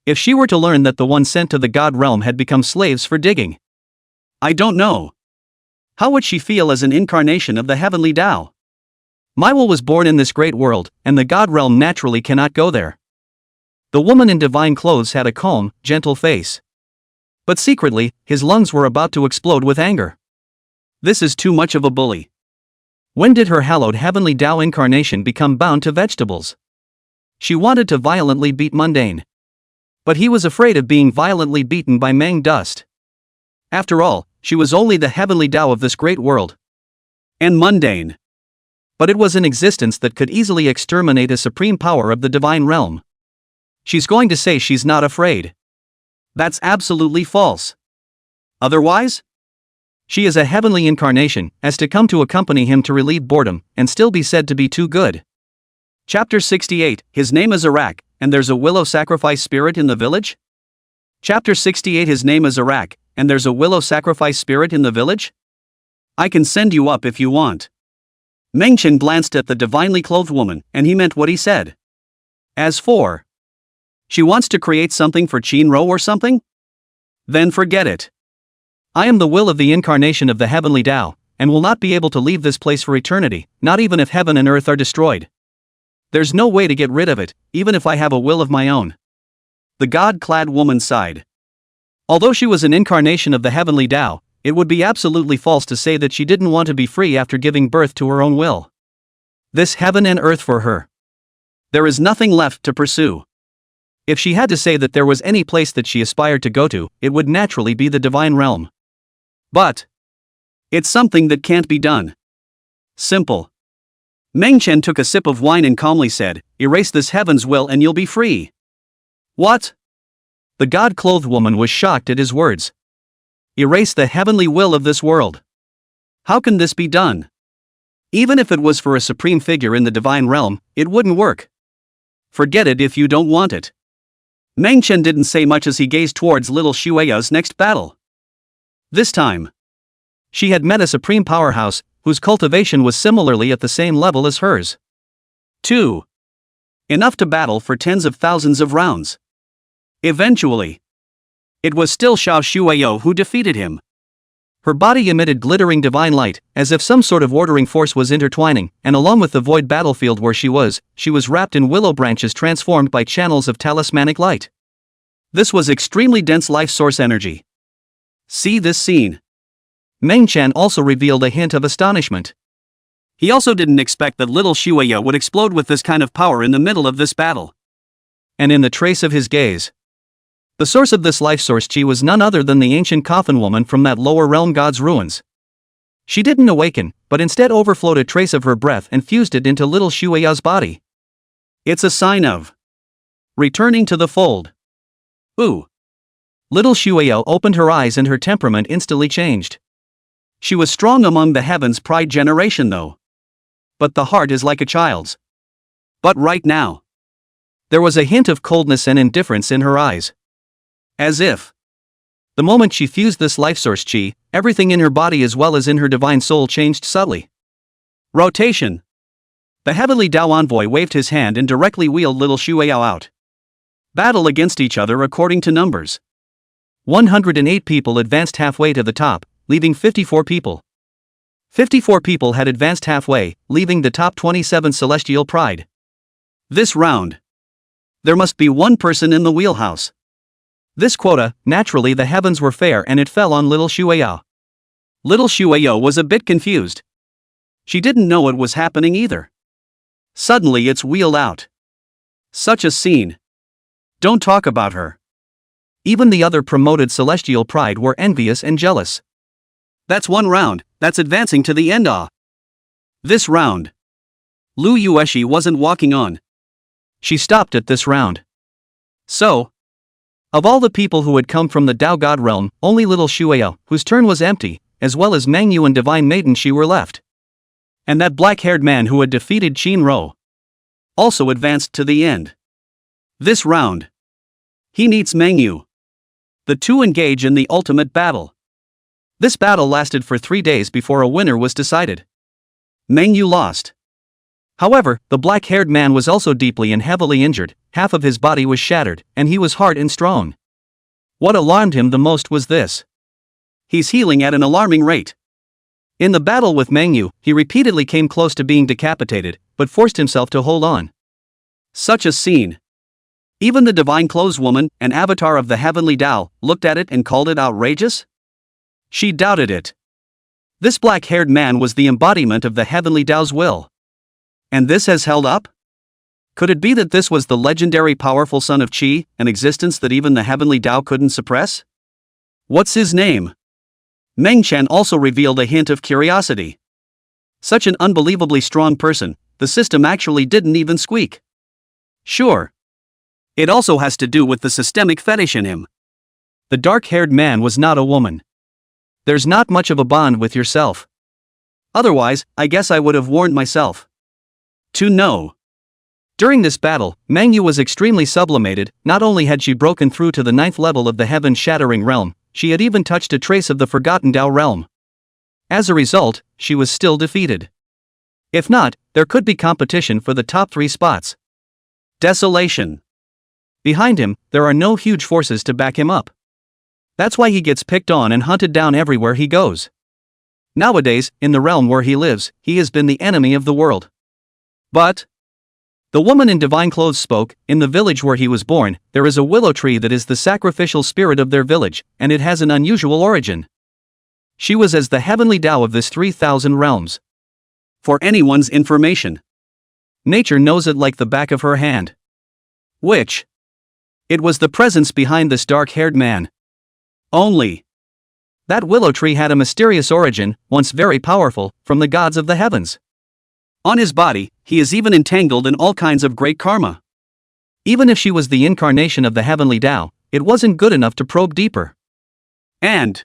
If she were to learn that the one sent to the god realm had become slaves for digging. I don't know. How would she feel as an incarnation of the heavenly Tao? Manhwa was born in this great world, and the god realm naturally cannot go there. The woman in divine clothes had a calm, gentle face. But secretly, his lungs were about to explode with anger. This is too much of a bully. When did her hallowed heavenly Tao incarnation become bound to vegetables? She wanted to violently beat Mundane. But he was afraid of being violently beaten by Meng Dust. After all, she was only the heavenly Tao of this great world. And Mundane. But it was an existence that could easily exterminate a supreme power of the divine realm. She's going to say she's not afraid. That's absolutely false. Otherwise? She is a heavenly incarnation, as to come to accompany him to relieve boredom, and still be said to be too good. Chapter 68, his name is Arak, and there's a willow sacrifice spirit in the village? Chapter 68, his name is Arak, and there's a willow sacrifice spirit in the village? I can send you up if you want. Meng Chen glanced at the divinely clothed woman, and he meant what he said. As for, she wants to create something for Shinro or something? Then forget it. I am the will of the incarnation of the heavenly Tao, and will not be able to leave this place for eternity, not even if heaven and earth are destroyed. There's no way to get rid of it, even if I have a will of my own. The god-clad woman sighed. Although she was an incarnation of the heavenly Tao, it would be absolutely false to say that she didn't want to be free after giving birth to her own will. This heaven and earth for her. There is nothing left to pursue. If she had to say that there was any place that she aspired to go to, it would naturally be the divine realm. But it's something that can't be done. Simple. Meng Chen took a sip of wine and calmly said, erase this heaven's will and you'll be free. What? The god-clothed woman was shocked at his words. Erase the heavenly will of this world. How can this be done? Even if it was for a supreme figure in the divine realm, it wouldn't work. Forget it if you don't want it. Meng Chen didn't say much as he gazed towards little Shueya's next battle. This time, she had met a supreme powerhouse, whose cultivation was similarly at the same level as hers. 2. Enough to battle for tens of thousands of rounds. Eventually, it was still Xiao Shueyo who defeated him. Her body emitted glittering divine light, as if some sort of ordering force was intertwining, and along with the void battlefield where she was wrapped in willow branches transformed by channels of talismanic light. This was extremely dense life source energy. See this scene. Meng Chen also revealed a hint of astonishment. He also didn't expect that little Shueya would explode with this kind of power in the middle of this battle. And in the trace of his gaze, the source of this life source chi was none other than the ancient coffin woman from that lower realm god's ruins. She didn't awaken, but instead overflowed a trace of her breath and fused it into little Shueya's body. It's a sign of returning to the fold. Ooh. Little Shueya opened her eyes and her temperament instantly changed. She was strong among the heavens' pride generation though. But the heart is like a child's. But right now, there was a hint of coldness and indifference in her eyes. As if, the moment she fused this life source chi, everything in her body as well as in her divine soul changed subtly. Rotation. The heavenly Tao envoy waved his hand and directly wheeled little Shueya out. Battle against each other according to numbers. 108 people advanced halfway to the top, leaving 54 people. 54 people had advanced halfway, leaving the top 27 celestial pride. This round, there must be one person in the wheelhouse. This quota, naturally the heavens were fair and it fell on little Shueya. Little Shueya was a bit confused. She didn't know what was happening either. Suddenly it's wheeled out. Such a scene. Don't talk about her. Even the other promoted celestial pride were envious and jealous. That's one round, that's advancing to the end. This round, Lu Yueshi wasn't walking on. She stopped at this round. So, of all the people who had come from the Tao God realm, only little Shueya, whose turn was empty, as well as Mengyu and Divine Maiden Shi were left. And that black-haired man who had defeated Qin Ro also advanced to the end. This round, he needs Mengyu. The two engage in the ultimate battle. This battle lasted for 3 days before a winner was decided. Mengyu lost. However, the black-haired man was also deeply and heavily injured, half of his body was shattered, and he was hard and strong. What alarmed him the most was this. He's healing at an alarming rate. In the battle with Mengyu, he repeatedly came close to being decapitated, but forced himself to hold on. Such a scene. Even the divine clothes woman, an avatar of the heavenly Tao, looked at it and called it outrageous? She doubted it. This black-haired man was the embodiment of the heavenly Tao's will. And this has held up? Could it be that this was the legendary powerful son of Qi, an existence that even the heavenly Tao couldn't suppress? What's his name? Meng Chen also revealed a hint of curiosity. Such an unbelievably strong person, the system actually didn't even squeak. Sure. It also has to do with the systemic fetish in him. The dark-haired man was not a woman. There's not much of a bond with yourself. Otherwise, I guess I would have warned myself. To know. During this battle, Mengyu was extremely sublimated. Not only had she broken through to the 9th level of the heaven-shattering realm, she had even touched a trace of the forgotten Tao realm. As a result, she was still defeated. If not, there could be competition for the top 3 spots. Desolation. Behind him, there are no huge forces to back him up. That's why he gets picked on and hunted down everywhere he goes. Nowadays, in the realm where he lives, he has been the enemy of the world. But the woman in divine clothes spoke. In the village where he was born, there is a willow tree that is the sacrificial spirit of their village, and it has an unusual origin. She was as the heavenly Tao of this 3,000 realms. For anyone's information, nature knows it like the back of her hand. Which? It was the presence behind this dark-haired man. Only that willow tree had a mysterious origin, once very powerful, from the gods of the heavens. On his body, he is even entangled in all kinds of great karma. Even if she was the incarnation of the heavenly Tao, it wasn't good enough to probe deeper. And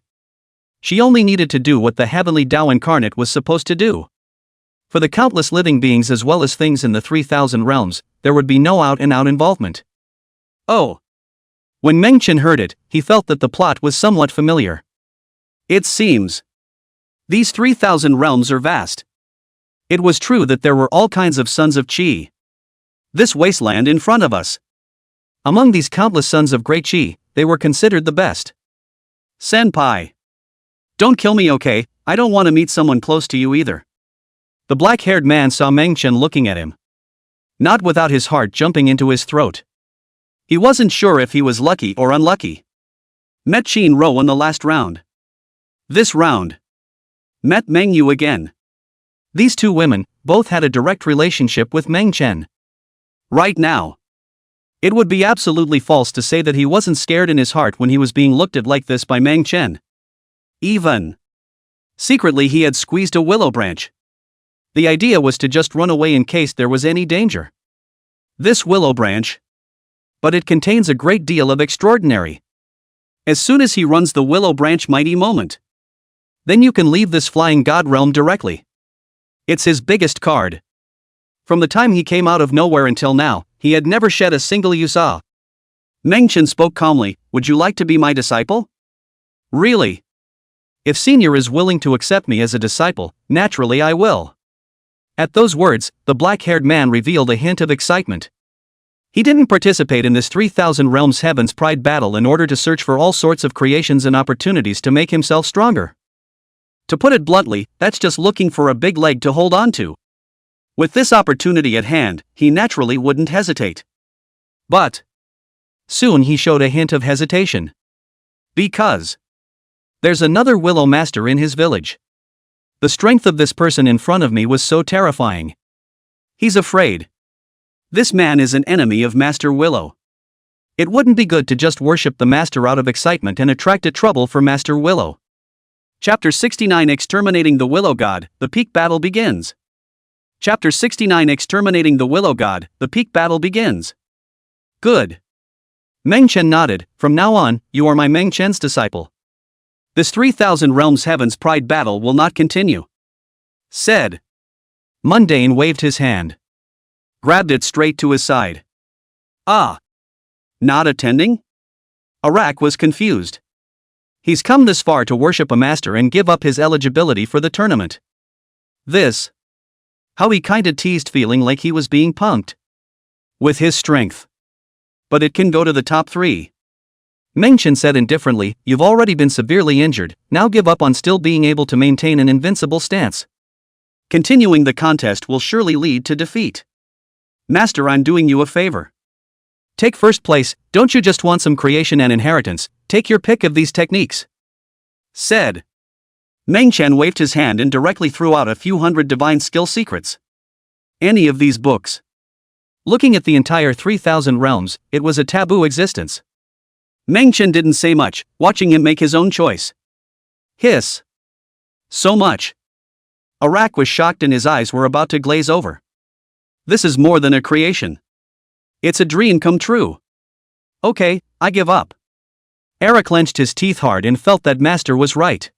she only needed to do what the heavenly Tao incarnate was supposed to do. For the countless living beings as well as things in the 3,000 realms, there would be no out-and-out involvement. Oh. When Meng Chen heard it, he felt that the plot was somewhat familiar. It seems. These 3,000 realms are vast. It was true that there were all kinds of sons of Qi. This wasteland in front of us. Among these countless sons of great Qi, they were considered the best. Senpai. Don't kill me, okay? I don't want to meet someone close to you either. The black-haired man saw Meng Chen looking at him. Not without his heart jumping into his throat. He wasn't sure if he was lucky or unlucky. Met Qin Ro in the last round. This round. Met Meng Yu again. These two women, both had a direct relationship with Meng Chen. Right now. It would be absolutely false to say that he wasn't scared in his heart when he was being looked at like this by Meng Chen. Even. Secretly he had squeezed a willow branch. The idea was to just run away in case there was any danger. This willow branch. But it contains a great deal of extraordinary. As soon as he runs the willow branch mighty moment. Then you can leave this flying god realm directly. It's his biggest card. From the time he came out of nowhere until now, he had never shed a single yusa. Meng Chen spoke calmly, would you like to be my disciple? Really? If Senior is willing to accept me as a disciple, naturally I will. At those words, the black-haired man revealed a hint of excitement. He didn't participate in this 3,000 realms heavens pride battle in order to search for all sorts of creations and opportunities to make himself stronger. To put it bluntly, that's just looking for a big leg to hold on to. With this opportunity at hand, he naturally wouldn't hesitate. But soon he showed a hint of hesitation. Because there's another Willow Master in his village. The strength of this person in front of me was so terrifying. He's afraid. This man is an enemy of Master Willow. It wouldn't be good to just worship the Master out of excitement and attract trouble for Master Willow. Chapter 69 Exterminating the Willow God, the peak battle begins. Chapter 69 Exterminating the Willow God, the peak battle begins. Good. Meng Chen nodded, from now on, you are my Meng Chen's disciple. This 3,000 realms heavens pride battle will not continue. Said. Mundane waved his hand. Grabbed it straight to his side. Ah. Not attending? Arak was confused. He's come this far to worship a master and give up his eligibility for the tournament. This. How he kinda teased, feeling like he was being punked. With his strength. But it can go to the top 3. Meng Chen said indifferently, you've already been severely injured, now give up on still being able to maintain an invincible stance. Continuing the contest will surely lead to defeat. Master, I'm doing you a favor. Take first place, don't you just want some creation and inheritance, take your pick of these techniques. Said. Meng Chen waved his hand and directly threw out a few hundred divine skill secrets. Any of these books. Looking at the entire 3,000 realms, it was a taboo existence. Meng Chen didn't say much, watching him make his own choice. Hiss. So much. Arak was shocked and his eyes were about to glaze over. This is more than a creation. It's a dream come true. Okay, I give up. Arak clenched his teeth hard and felt that Master was right.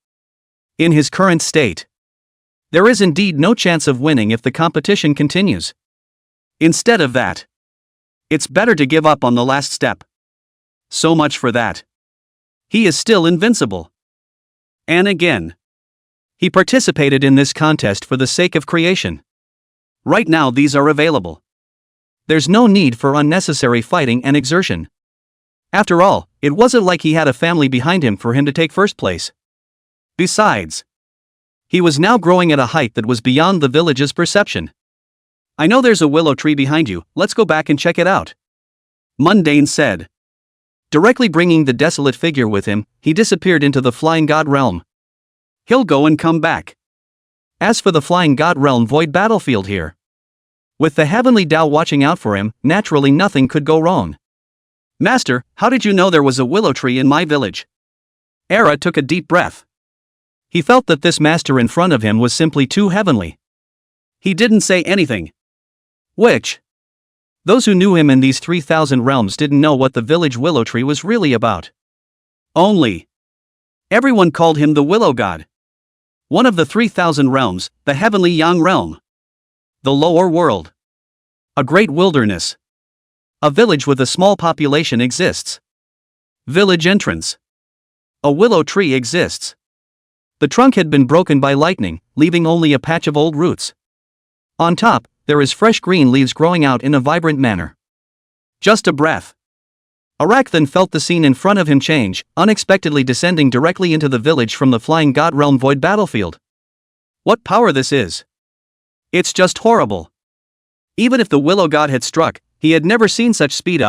In his current state, there is indeed no chance of winning if the competition continues. Instead of that, it's better to give up on the last step. So much for that. He is still invincible. And again, he participated in this contest for the sake of creation. Right now these are available. There's no need for unnecessary fighting and exertion. After all, it wasn't like he had a family behind him for him to take first place. Besides, he was now growing at a height that was beyond the village's perception. I know there's a willow tree behind you, let's go back and check it out. Mundane said. Directly bringing the desolate figure with him, he disappeared into the flying god realm. He'll go and come back. As for the flying god realm void battlefield here, with the heavenly Tao watching out for him, naturally nothing could go wrong. Master, how did you know there was a willow tree in my village? Era took a deep breath. He felt that this master in front of him was simply too heavenly. He didn't say anything. Which? Those who knew him in these 3,000 realms didn't know what the village willow tree was really about. Only. Everyone called him the willow god. One of the 3,000 realms, the heavenly yang realm. The lower world. A great wilderness. A village with a small population exists. Village entrance. A willow tree exists. The trunk had been broken by lightning, leaving only a patch of old roots. On top, there is fresh green leaves growing out in a vibrant manner. Just a breath. Arak then felt the scene in front of him change, unexpectedly descending directly into the village from the flying god realm void battlefield. What power this is! It's just horrible. Even if the willow god had struck, he had never seen such speed.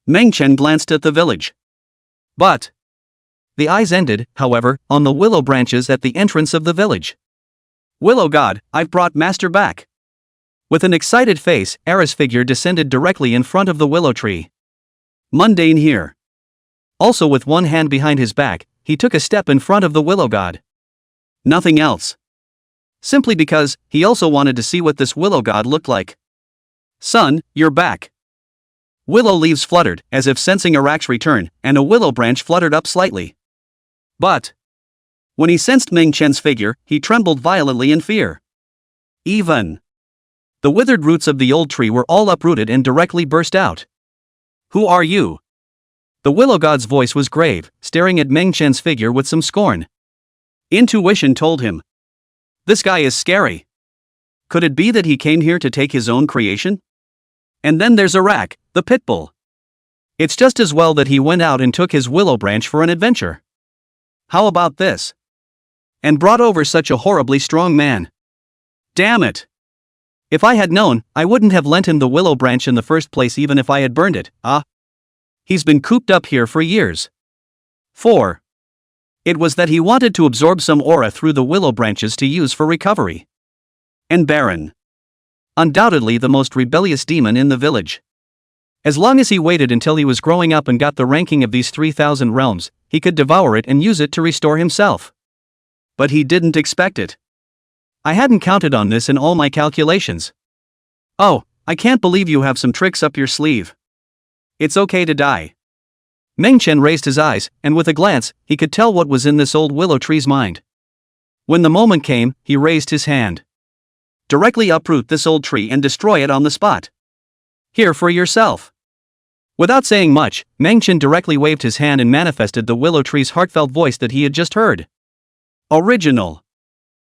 Meng Chen glanced at the village. But the eyes ended, however, on the willow branches at the entrance of the village. Willow god, I've brought master back. With an excited face, Era's figure descended directly in front of the willow tree. Mundane here. Also with one hand behind his back, he took a step in front of the willow god. Nothing else. Simply because, he also wanted to see what this willow god looked like. Son, you're back. Willow leaves fluttered, as if sensing Arak's return, and a willow branch fluttered up slightly. But when he sensed Meng Chen's figure, he trembled violently in fear. Even the withered roots of the old tree were all uprooted and directly burst out. Who are you? The willow god's voice was grave, staring at Meng Chen's figure with some scorn. Intuition told him. This guy is scary. Could it be that he came here to take his own creation? And then there's Arak, the pitbull. It's just as well that he went out and took his willow branch for an adventure. How about this? And brought over such a horribly strong man. Damn it! If I had known, I wouldn't have lent him the willow branch in the first place even if I had burned it. He's been cooped up here for years. 4. It was that he wanted to absorb some aura through the willow branches to use for recovery. And Baron. Undoubtedly the most rebellious demon in the village. As long as he waited until he was growing up and got the ranking of these 3,000 realms, he could devour it and use it to restore himself. But he didn't expect it. I hadn't counted on this in all my calculations. Oh, I can't believe you have some tricks up your sleeve. It's okay to die. Meng Chen raised his eyes, and with a glance, he could tell what was in this old willow tree's mind. When the moment came, he raised his hand. Directly uproot this old tree and destroy it on the spot. Here for yourself. Without saying much, Meng Chen directly waved his hand and manifested the willow tree's heartfelt voice that he had just heard. Original.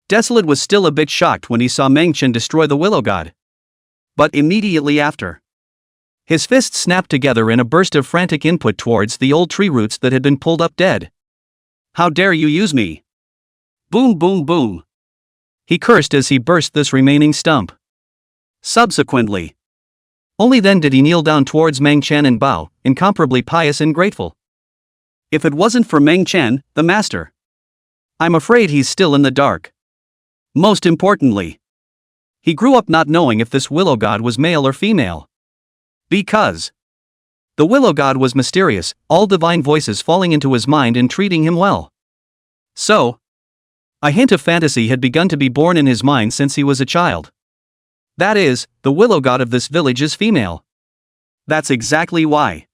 Desolate was still a bit shocked when he saw Meng Chen destroy the willow god. But immediately after, his fists snapped together in a burst of frantic input towards the old tree roots that had been pulled up dead. How dare you use me? Boom boom boom. He cursed as he burst this remaining stump. Subsequently, only then did he kneel down towards Meng Chen and bow, incomparably pious and grateful. If it wasn't for Meng Chen, the master, I'm afraid he's still in the dark. Most importantly, he grew up not knowing if this willow god was male or female. Because the willow god was mysterious, all divine voices falling into his mind and treating him well. So, a hint of fantasy had begun to be born in his mind since he was a child. That is, the willow god of this village is female. That's exactly why.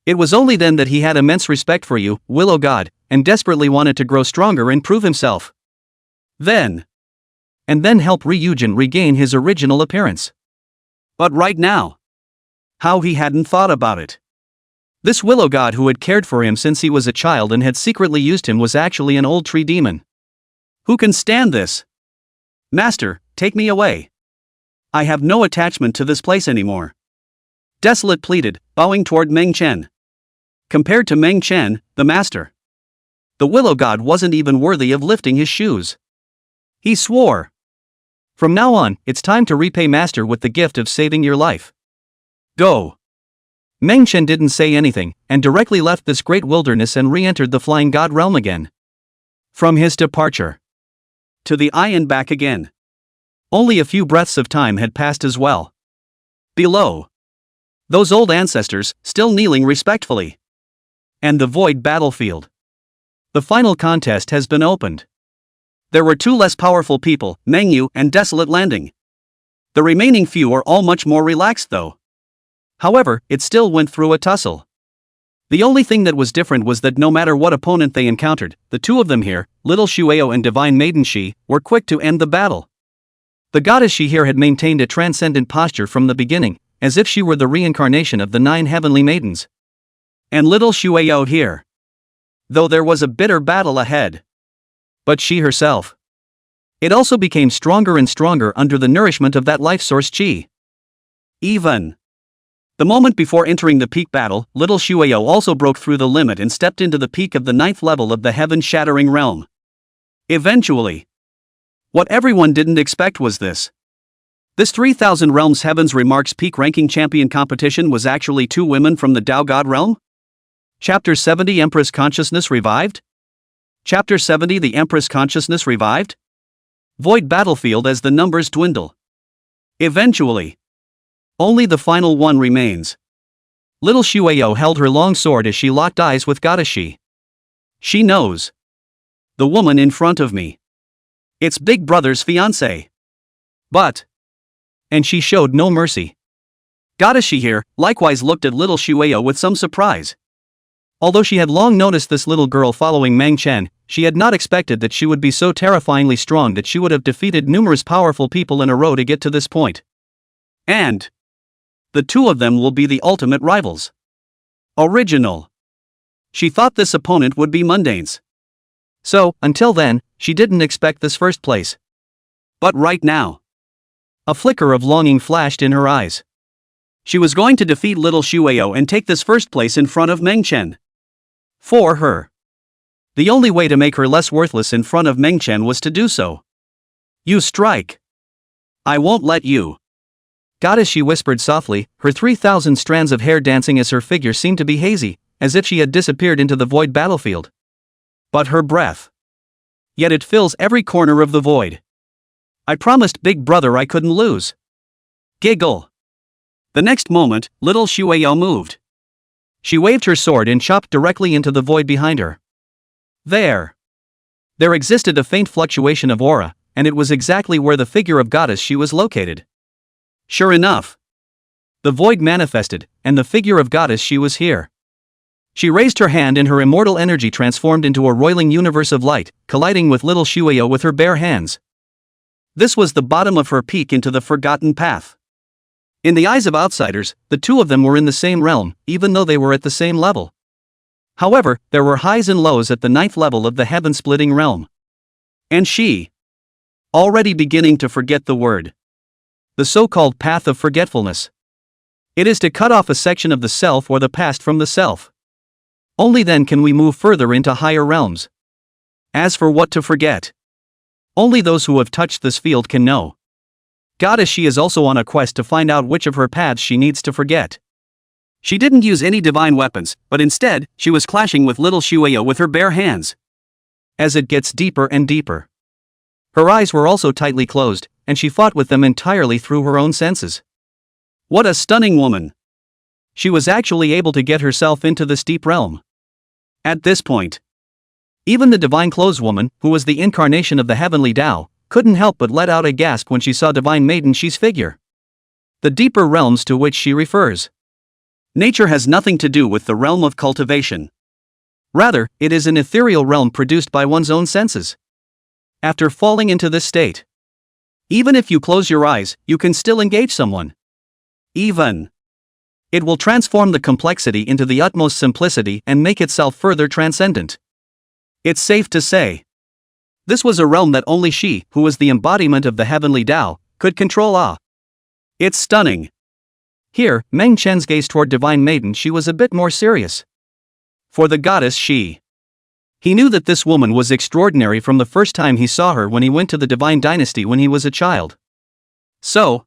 It was only then that he had immense respect for you, willow god, and desperately wanted to grow stronger and prove himself. Then help Ryujin regain his original appearance. But right now, how he hadn't thought about it. This willow god who had cared for him since he was a child and had secretly used him was actually an old tree demon. Who can stand this? Master, take me away. I have no attachment to this place anymore. Desolate pleaded, bowing toward Meng Chen. Compared to Meng Chen, the master, the willow god wasn't even worthy of lifting his shoes. He swore. From now on, it's time to repay master with the gift of saving your life. Go. Meng Chen didn't say anything, and directly left this great wilderness and re-entered the flying god realm again. From his departure to the eye and back again, only a few breaths of time had passed as well. Below, those old ancestors, still kneeling respectfully. And the void battlefield. The final contest has been opened. There were 2 less powerful people, Mengyu and Desolate Landing. The remaining few are all much more relaxed though. However, it still went through a tussle. The only thing that was different was that no matter what opponent they encountered, the 2 of them here, Little Shueo and Divine Maiden Shi, were quick to end the battle. The goddess she here had maintained a transcendent posture from the beginning, as if she were the reincarnation of the 9 heavenly maidens. And little Shueyo here. Though there was a bitter battle ahead. But she herself. It also became stronger and stronger under the nourishment of that life source chi. Even. The moment before entering the peak battle, little Shueyo also broke through the limit and stepped into the peak of the 9th level of the heaven-shattering realm. Eventually. What everyone didn't expect was this. This 3000 Realms Heavens Remarks Peak Ranking Champion competition was actually 2 women from the Tao God realm? Chapter 70 Empress Consciousness Revived? Chapter 70 The Empress Consciousness Revived? Void battlefield as the numbers dwindle. Eventually. Only the final one remains. Little Shueyo held her long sword as she locked eyes with Goddess Shi. She knows. The woman in front of me. It's Big Brother's fiancée. But. And she showed no mercy. Goddess Shi here likewise looked at little Shueyo with some surprise. Although she had long noticed this little girl following Meng Chen, she had not expected that she would be so terrifyingly strong that she would have defeated numerous powerful people in a row to get to this point. And the 2 of them will be the ultimate rivals. Original. She thought this opponent would be mundanes. So, until then, she didn't expect this first place. But right now, a flicker of longing flashed in her eyes. She was going to defeat little Shueyo and take this first place in front of Meng Chen. For her. The only way to make her less worthless in front of Meng Chen was to do so. You strike. I won't let you. Goddess Shi whispered softly, her 3000 strands of hair dancing as her figure seemed to be hazy, as if she had disappeared into the void battlefield. But her breath. Yet it fills every corner of the void. I promised Big Brother I couldn't lose. Giggle. The next moment, little Shueyo moved. She waved her sword and chopped directly into the void behind her. There. There existed a faint fluctuation of aura, and it was exactly where the figure of Goddess Shi was located. Sure enough. The void manifested, and the figure of Goddess Shi was here. She raised her hand and her immortal energy transformed into a roiling universe of light, colliding with little Shueyo with her bare hands. This was the bottom of her peak into the forgotten path. In the eyes of outsiders, the 2 of them were in the same realm, even though they were at the same level. However, there were highs and lows at the 9th level of the heaven-splitting realm. And she. Already beginning to forget the word. The so-called path of forgetfulness. It is to cut off a section of the self or the past from the self. Only then can we move further into higher realms. As for what to forget, only those who have touched this field can know. Goddess Shi is also on a quest to find out which of her paths she needs to forget. She didn't use any divine weapons, but instead, she was clashing with little Shueyo with her bare hands. As it gets deeper and deeper. Her eyes were also tightly closed, and she fought with them entirely through her own senses. What a stunning woman! She was actually able to get herself into this deep realm. At this point, even the divine clothes woman, who was the incarnation of the heavenly Tao, couldn't help but let out a gasp when she saw divine maiden Shi's figure. The deeper realms to which she refers. Nature has nothing to do with the realm of cultivation. Rather, it is an ethereal realm produced by one's own senses. After falling into this state, even if you close your eyes, you can still engage someone. Even. It will transform the complexity into the utmost simplicity and make itself further transcendent. It's safe to say. This was a realm that only she, who was the embodiment of the heavenly Tao, could control. It's stunning. Here, Meng Chen's gaze toward divine maiden Shi was a bit more serious. For the goddess Shi. He knew that this woman was extraordinary from the first time he saw her when he went to the divine dynasty when he was a child. So,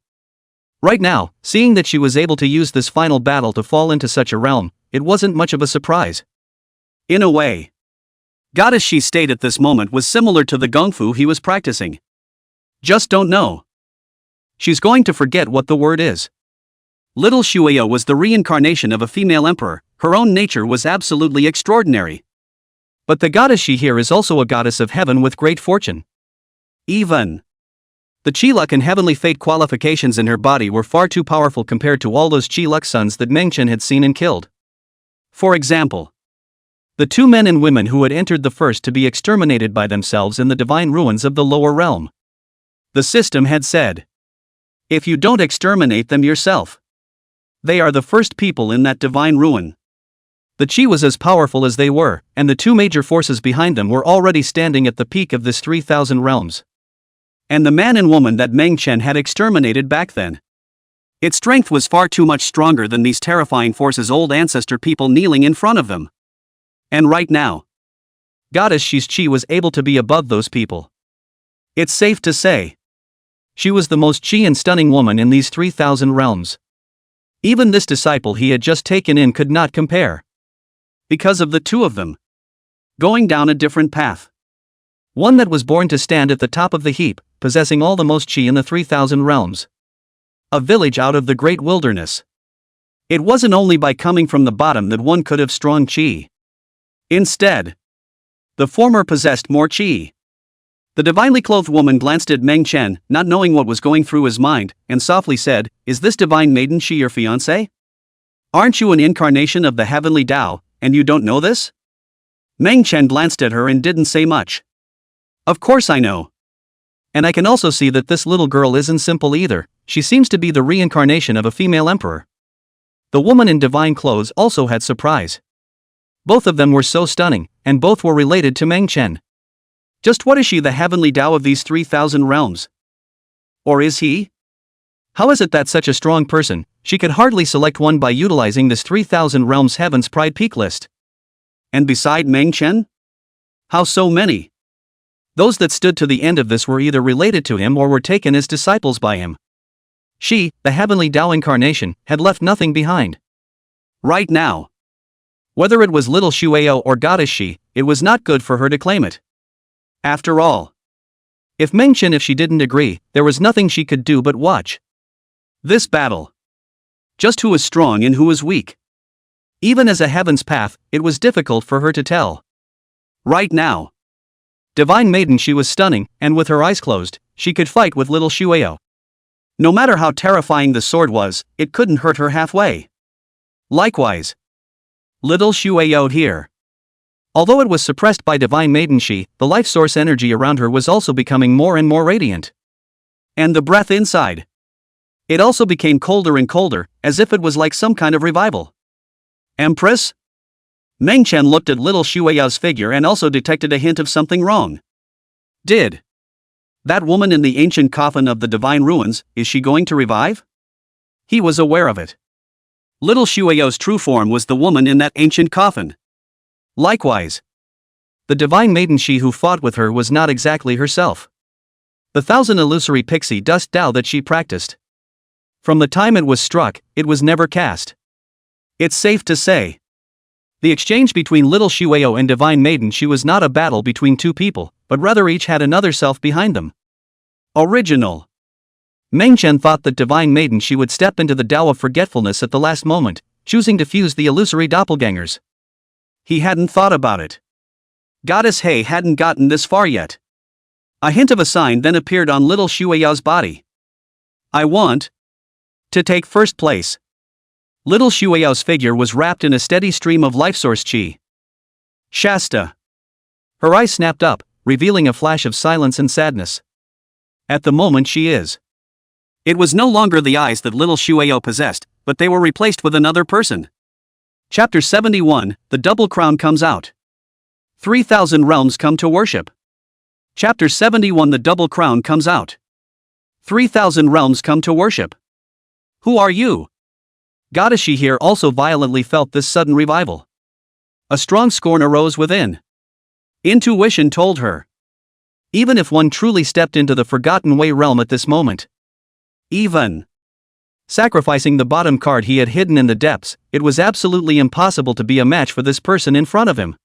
right now, seeing that she was able to use this final battle to fall into such a realm, it wasn't much of a surprise. In a way, Goddess Shi's state at this moment was similar to the Kung Fu he was practicing. Just don't know. She's going to forget what the word is. Little Shueyo was the reincarnation of a female emperor, her own nature was absolutely extraordinary. But the goddess Shi here is also a goddess of heaven with great fortune. Even. The chi luck and heavenly fate qualifications in her body were far too powerful compared to all those chi luck sons that Meng Chen had seen and killed. For example, the 2 men and women who had entered the first to be exterminated by themselves in the divine ruins of the lower realm. The system had said. If you don't exterminate them yourself. They are the first people in that divine ruin. The chi was as powerful as they were, and the two major forces behind them were already standing at the peak of this 3,000 realms. And the man and woman that Meng Chen had exterminated back then. Its strength was far too much stronger than these terrifying forces' old ancestor people kneeling in front of them. And right now, Goddess Shi's chi was able to be above those people. It's safe to say. She was the most chi and stunning woman in these 3,000 realms. Even this disciple he had just taken in could not compare. Because of the two of them. Going down a different path. One that was born to stand at the top of the heap, possessing all the most chi in the 3,000 realms. A village out of the great wilderness. It wasn't only by coming from the bottom that one could have strong chi. Instead, the former possessed more chi. The divinely clothed woman glanced at Meng Chen, not knowing what was going through his mind, and softly said, "Is this divine maiden she your fiancé? Aren't you an incarnation of the heavenly Tao, and you don't know this?" Meng Chen glanced at her and didn't say much. "Of course I know. And I can also see that this little girl isn't simple either. She seems to be the reincarnation of a female emperor." The woman in divine clothes also had surprise. Both of them were so stunning, and both were related to Meng Chen. Just what is she, the heavenly Tao of these 3,000 realms? Or is he? How is it that such a strong person, she could hardly select one by utilizing this 3,000 realms heaven's pride peak list? And beside Meng Chen? How so many? Those that stood to the end of this were either related to him or were taken as disciples by him. She, the heavenly Tao incarnation, had left nothing behind. Right now. Whether it was little Shueo or goddess Shi, it was not good for her to claim it. After all, if she didn't agree, there was nothing she could do but watch. This battle. Just who was strong and who was weak. Even as a heaven's path, it was difficult for her to tell. Right now. Divine maiden she was stunning, and with her eyes closed, she could fight with little Shueo. No matter how terrifying the sword was, it couldn't hurt her halfway. Likewise. Little Shueo here. Although it was suppressed by divine maiden Shi, the life source energy around her was also becoming more and more radiant. And the breath inside. It also became colder and colder, as if it was like some kind of revival. Empress? Meng Chen looked at little Shueyao's figure and also detected a hint of something wrong. Did that woman in the ancient coffin of the divine ruins, is she going to revive? He was aware of it. Little Shueyao's true form was the woman in that ancient coffin. Likewise, the divine maiden Shi who fought with her was not exactly herself. The 1,000 illusory pixie dust Tao that she practiced. From the time it was struck, it was never cast. It's safe to say. The exchange between little Shueo and divine maiden Shi was not a battle between two people, but rather each had another self behind them. Original. Meng Chen thought that divine maiden Shi would step into the Tao of forgetfulness at the last moment, choosing to fuse the illusory doppelgangers. He hadn't thought about it. Goddess He hadn't gotten this far yet. A hint of a sign then appeared on little Shueyao's body. I want to take first place. Little Shueyao's figure was wrapped in a steady stream of life source chi. Shasta. Her eyes snapped up, revealing a flash of silence and sadness. At the moment she is. It was no longer the eyes that little Shueo possessed, but they were replaced with another person. Chapter 71, The Double Crown comes out. 3,000 realms come to worship. Chapter 71, The Double Crown comes out. 3,000 realms come to worship. Who are you? Goddess Shi here also violently felt this sudden revival. A strong scorn arose within. Intuition told her. Even if one truly stepped into the Forgotten Way realm at this moment, even sacrificing the bottom card he had hidden in the depths, it was absolutely impossible to be a match for this person in front of him.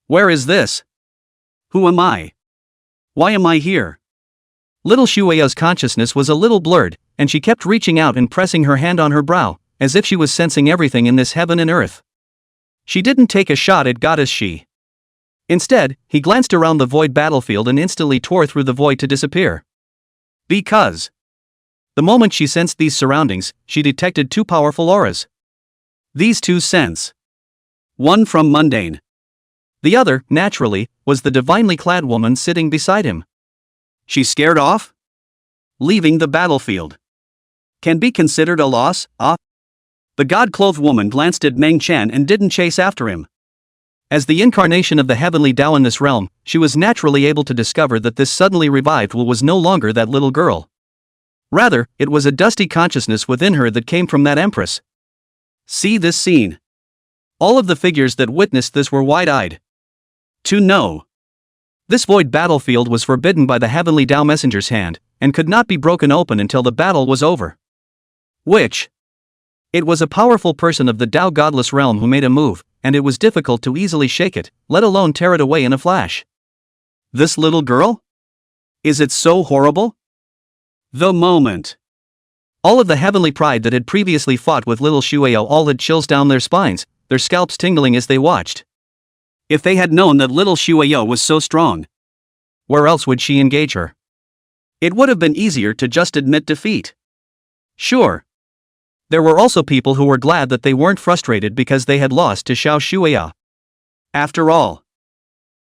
Where is this? Who am I? Why am I here? Little Shueya's consciousness was a little blurred, and she kept reaching out and pressing her hand on her brow, as if she was sensing everything in this heaven and earth. She didn't take a shot at Goddess Shi. Instead, he glanced around the void battlefield and instantly tore through the void to disappear. Because the moment she sensed these surroundings, she detected two powerful auras. These two sense. One from mundane. The other, naturally, was the divinely clad woman sitting beside him. She scared off? leaving the battlefield. Can be considered a loss, ah? The god-clothed woman glanced at Meng Chen and didn't chase after him. As the incarnation of the heavenly Tao in this realm, she was naturally able to discover that this suddenly revived Wu was no longer that little girl. Rather, it was a dusty consciousness within her that came from that empress. See this scene. All of the figures that witnessed this were wide-eyed. To know. This void battlefield was forbidden by the heavenly Tao messenger's hand, and could not be broken open until the battle was over. Which? It was a powerful person of the Tao godless realm who made a move, and it was difficult to easily shake it, let alone tear it away in a flash. This little girl? Is it so horrible? The moment. All of the heavenly pride that had previously fought with little Shuao all had chills down their spines, their scalps tingling as they watched. If they had known that little Shuao was so strong, where else would she engage her? It would have been easier to just admit defeat. Sure. There were also people who were glad that they weren't frustrated because they had lost to Xiao Shuaya. After all,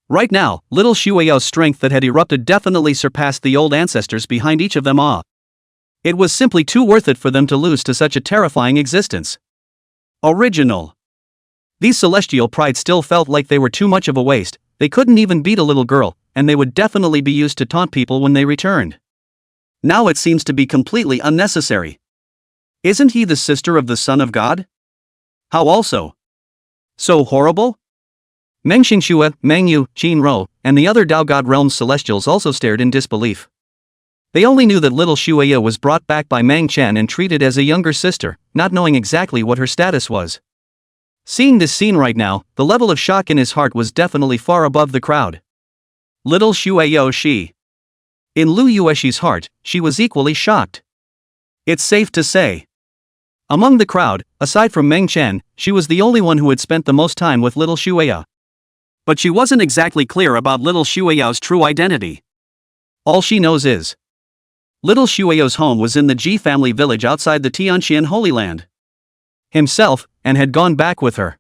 right now, little Shuao's strength that had erupted definitely surpassed the old ancestors behind each of them all. It was simply too worth it for them to lose to such a terrifying existence. Original. These celestial pride still felt like they were too much of a waste, they couldn't even beat a little girl, and they would definitely be used to taunt people when they returned. Now it seems to be completely unnecessary. Isn't he the sister of the Son of God? How also? So horrible? Meng Xingxue, Meng Yu, Qin Ro, and the other Tao God Realm's celestials also stared in disbelief. They only knew that little Shuaya was brought back by Meng Chen and treated as a younger sister, not knowing exactly what her status was. Seeing this scene right now, the level of shock in his heart was definitely far above the crowd. Little Shuao she. In Lu Yueshi's heart, she was equally shocked. It's safe to say. Among the crowd, aside from Meng Chen, she was the only one who had spent the most time with little Shuaya. But she wasn't exactly clear about little Shuao's true identity. All she knows is little Shuao's home was in the Ji family village outside the Tianqian Holy Land. Himself, and had gone back with her.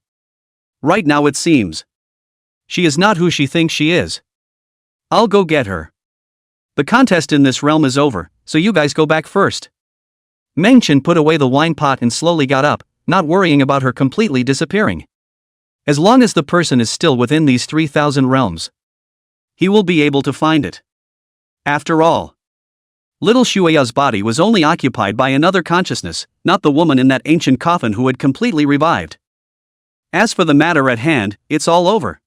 Right now it seems. She is not who she thinks she is. I'll go get her. The contest in this realm is over, so you guys go back first. Meng Chen put away the wine pot and slowly got up, not worrying about her completely disappearing. As long as the person is still within these 3,000 realms, he will be able to find it. After all, little Shuaya's body was only occupied by another consciousness, not the woman in that ancient coffin who had completely revived. As for the matter at hand, it's all over.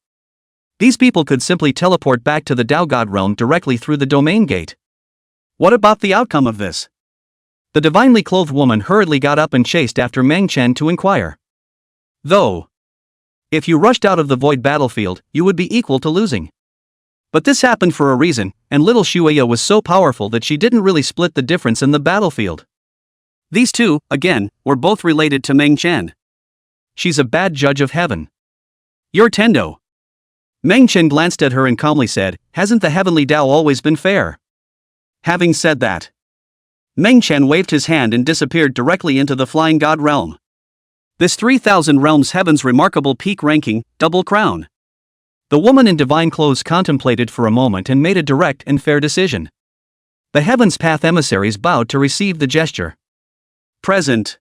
These people could simply teleport back to the Tao God realm directly through the domain gate. What about the outcome of this? The divinely clothed woman hurriedly got up and chased after Meng Chen to inquire. Though, if you rushed out of the void battlefield, you would be equal to losing. But this happened for a reason, and little Shuaya was so powerful that she didn't really split the difference in the battlefield. These two, again, were both related to Meng Chen. She's a bad judge of heaven. You're Tendo. Meng Chen glanced at her and calmly said, hasn't the heavenly Tao always been fair? Having said that, Meng Chen waved his hand and disappeared directly into the Flying God realm. This 3,000 realms heaven's remarkable peak ranking, double crown. The woman in divine clothes contemplated for a moment and made a direct and fair decision. The Heaven's Path emissaries bowed to receive the gesture. Present.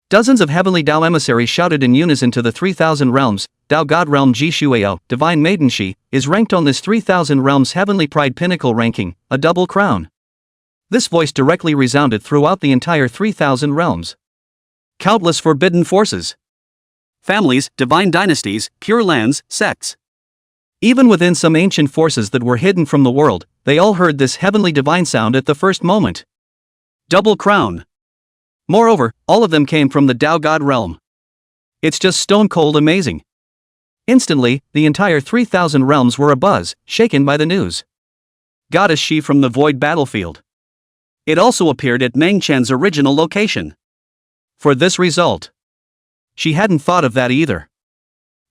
Dozens of heavenly Tao emissaries shouted in unison to the 3,000 realms. Tao God realm Ji Shuao, divine maiden she, is ranked on this 3,000 realms heavenly pride pinnacle ranking, a double crown. This voice directly resounded throughout the entire 3,000 realms. Countless forbidden forces. Families, divine dynasties, pure lands, sects. Even within some ancient forces that were hidden from the world, they all heard this heavenly divine sound at the first moment. Double crown. Moreover, all of them came from the Tao God realm. It's just stone cold amazing. Instantly, the entire 3,000 realms were abuzz, shaken by the news. Goddess she from the void battlefield. It also appeared at Meng Chen's original location. For this result, she hadn't thought of that either.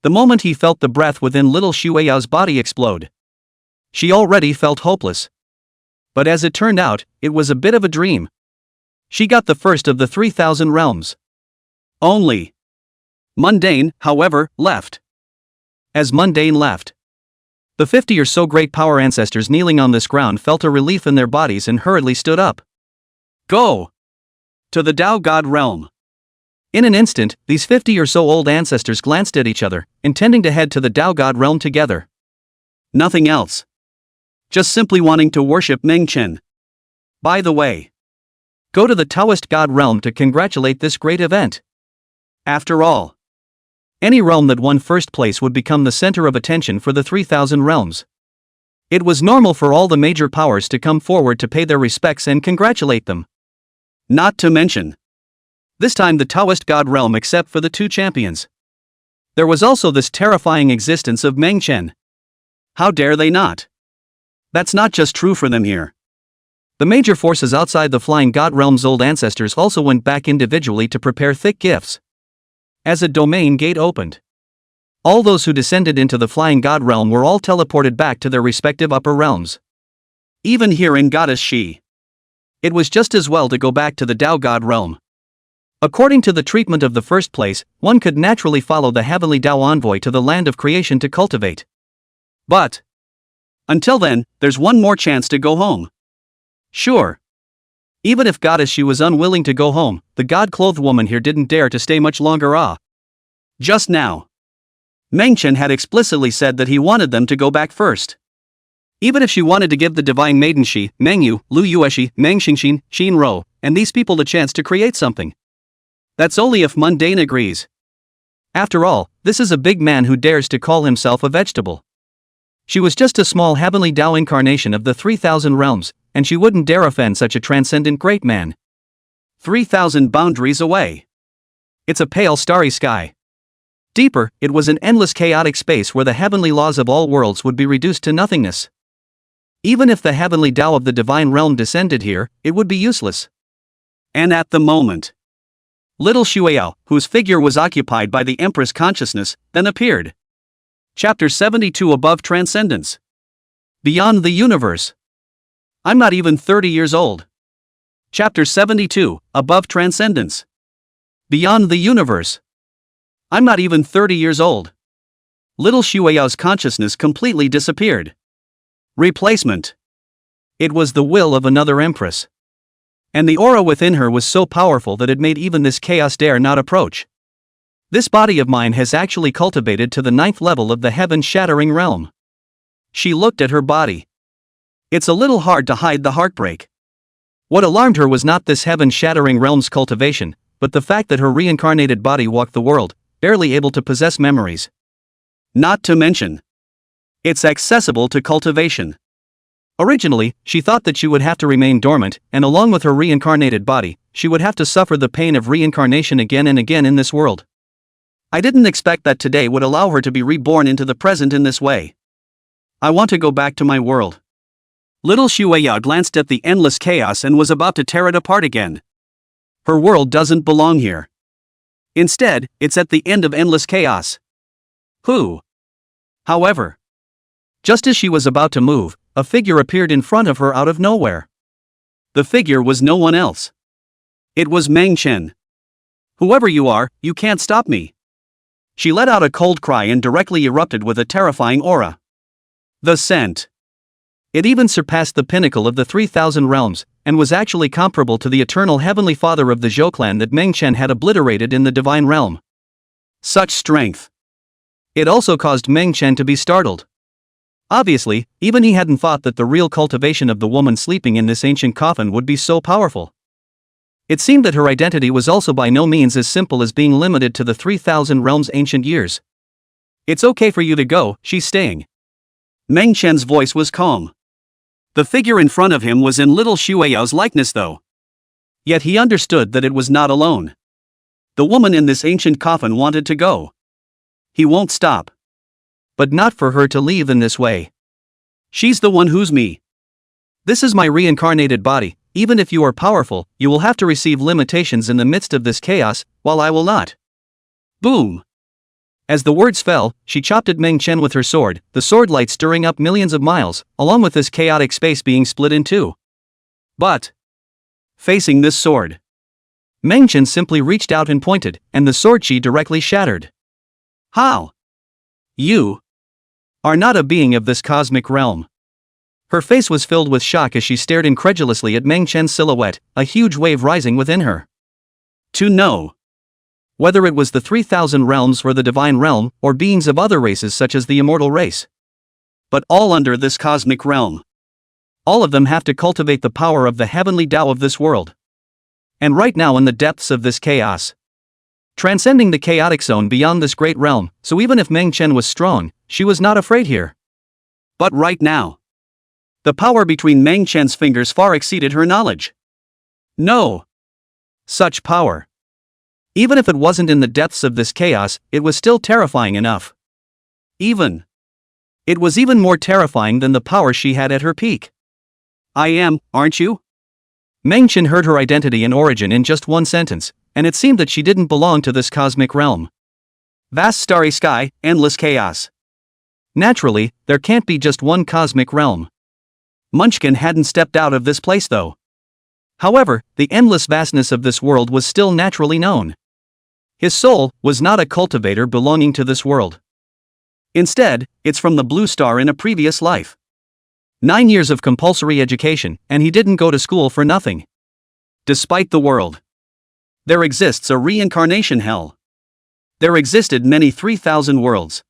The moment he felt the breath within little Shuaya's body explode, she already felt hopeless. But as it turned out, it was a bit of a dream. She got the first of the 3,000 realms. Only. Mundane, however, left. As Mundane left, the 50 or so great power ancestors kneeling on this ground felt a relief in their bodies and hurriedly stood up. Go! To the Tao God realm. In an instant, these 50 or so old ancestors glanced at each other, intending to head to the Tao God realm together. Nothing else. Just simply wanting to worship Meng Chen. By the way, Go to the Taoist God realm to congratulate this great event. after all, Any realm that won first place would become the center of attention for the 3,000 realms. It was normal for all the major powers to come forward to pay their respects and congratulate them. not to mention, This time the Taoist God realm except for the two champions. There was also this terrifying existence of Meng Chen. how dare they not? That's not just true for them here. The major forces outside the Flying God realm's old ancestors also went back individually to prepare thick gifts. As a domain gate opened, all those who descended into the Flying God realm were all teleported back to their respective upper realms. Even here in Goddess Shi, It was just as well to go back to the Tao God realm. According to the treatment of the first place, one could naturally follow the heavenly Tao envoy to the land of creation to cultivate. but until then, there's one more chance to go home. Sure. Even if Goddess Shi was unwilling to go home, the God-clothed woman here didn't dare to stay much longer. Just now, Meng Chen had explicitly said that he wanted them to go back first. Even if she wanted to give the divine maiden Shi, Meng Yu, Lu Yueshi, Meng Xingxin, Xin Ro, and these people the chance to create something. That's only if Mundane agrees. After all, this is a big man who dares to call himself a vegetable. She was just a small heavenly Tao incarnation of the 3,000 realms, and she wouldn't dare offend such a transcendent great man. 3,000 boundaries away. It's a pale starry sky. Deeper, it was an endless chaotic space where the heavenly laws of all worlds would be reduced to nothingness. Even if the heavenly Tao of the divine realm descended here, it would be useless. And at the moment, little Xueyao, whose figure was occupied by the Empress consciousness, then appeared. Chapter 72 Above Transcendence. Beyond the universe. I'm not even 30 years old. Chapter 72 Above Transcendence. Beyond the universe. I'm not even 30 years old. Little Xueyao's consciousness completely disappeared. Replacement. It was the will of another empress. And the aura within her was so powerful that it made even this chaos dare not approach. This body of mine has actually cultivated to the 9th level of the heaven-shattering realm. She looked at her body. It's a little hard to hide the heartbreak. What alarmed her was not this heaven-shattering realm's cultivation, but the fact that her reincarnated body walked the world, barely able to possess memories. Not to mention, it's accessible to cultivation. Originally, she thought that she would have to remain dormant, and along with her reincarnated body, she would have to suffer the pain of reincarnation again and again in this world. I didn't expect that today would allow her to be reborn into the present in this way. I want to go back to my world. Little Xueya glanced at the endless chaos and was about to tear it apart again. Her world doesn't belong here. Instead, it's at the end of endless chaos. Who? However, just as she was about to move, a figure appeared in front of her out of nowhere. The figure was no one else. It was Meng Chen. Whoever you are, you can't stop me. She let out a cold cry and directly erupted with a terrifying aura. The scent. It even surpassed the pinnacle of the 3,000 realms, and was actually comparable to the eternal heavenly father of the Zhou clan that Meng Chen had obliterated in the divine realm. Such strength. It also caused Meng Chen to be startled. Obviously, even he hadn't thought that the real cultivation of the woman sleeping in this ancient coffin would be so powerful. It seemed that her identity was also by no means as simple as being limited to the 3,000 realms' ancient years. It's okay for you to go, she's staying. Meng Chen's voice was calm. The figure in front of him was in little Xueyao's likeness though. Yet he understood that it was not alone. The woman in this ancient coffin wanted to go. He won't stop. But not for her to leave in this way. She's the one who's me. This is my reincarnated body. Even if you are powerful, you will have to receive limitations in the midst of this chaos, while I will not. Boom. As the words fell, she chopped at Meng Chen with her sword, the sword light stirring up millions of miles, along with this chaotic space being split in two. But, facing this sword, Meng Chen simply reached out and pointed, and the sword chi directly shattered. How? You are not a being of this cosmic realm. Her face was filled with shock as she stared incredulously at Meng Chen's silhouette, a huge wave rising within her. To know Whether it was the 3,000 realms or the divine realm, or beings of other races such as the immortal race. But all under this cosmic realm. All of them have to cultivate the power of the heavenly Tao of this world. And right now in the depths of this chaos, transcending the chaotic zone beyond this great realm, so even if Meng Chen was strong, she was not afraid here. But right now, the power between Meng Chen's fingers far exceeded her knowledge. No such power. Even if it wasn't in the depths of this chaos, it was still terrifying enough. It was even more terrifying than the power she had at her peak. I am, aren't you? Meng Chen heard her identity and origin in just one sentence, and it seemed that she didn't belong to this cosmic realm. Vast starry sky, endless chaos. Naturally, there can't be just one cosmic realm. Munchkin hadn't stepped out of this place though. However, the endless vastness of this world was still naturally known. His soul was not a cultivator belonging to this world. Instead, it's from the blue star in a previous life. 9 years of compulsory education, and he didn't go to school for nothing. Despite the world, there exists a reincarnation hell. There existed many 3,000 worlds.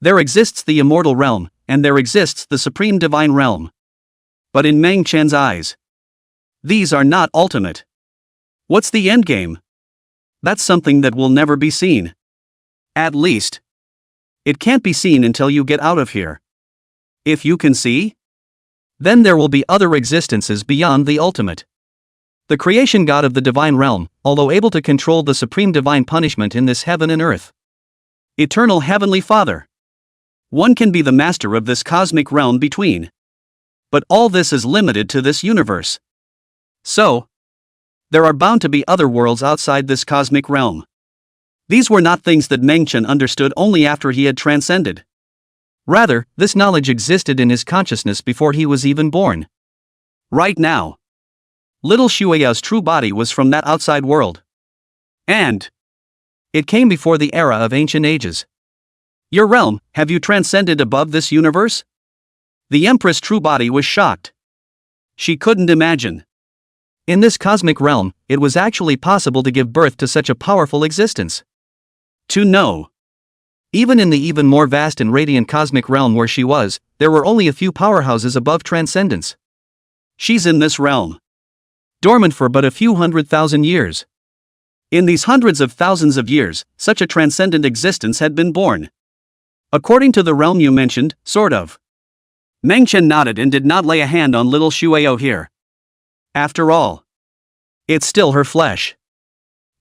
There exists the immortal realm, and there exists the supreme divine realm. But in Meng Chen's eyes, these are not ultimate. What's the endgame? That's something that will never be seen. At least, it can't be seen until you get out of here. If you can see, then there will be other existences beyond the ultimate. The creation god of the divine realm, although able to control the supreme divine punishment in this heaven and earth. Eternal Heavenly Father. One can be the master of this cosmic realm between. But all this is limited to this universe. So, there are bound to be other worlds outside this cosmic realm. These were not things that Meng Chen understood only after he had transcended. Rather, this knowledge existed in his consciousness before he was even born. Right now, little Shueyao's true body was from that outside world. And it came before the era of ancient ages. Your realm, have you transcended above this universe? The Empress' true body was shocked. She couldn't imagine. In this cosmic realm, it was actually possible to give birth to such a powerful existence. To know. Even in the even more vast and radiant cosmic realm where she was, there were only a few powerhouses above transcendence. She's in this realm, dormant for but a few 100,000 years. In these hundreds of thousands of years, such a transcendent existence had been born. According to the realm you mentioned, sort of. Meng Chen nodded and did not lay a hand on little Shueyao here. After all, it's still her flesh.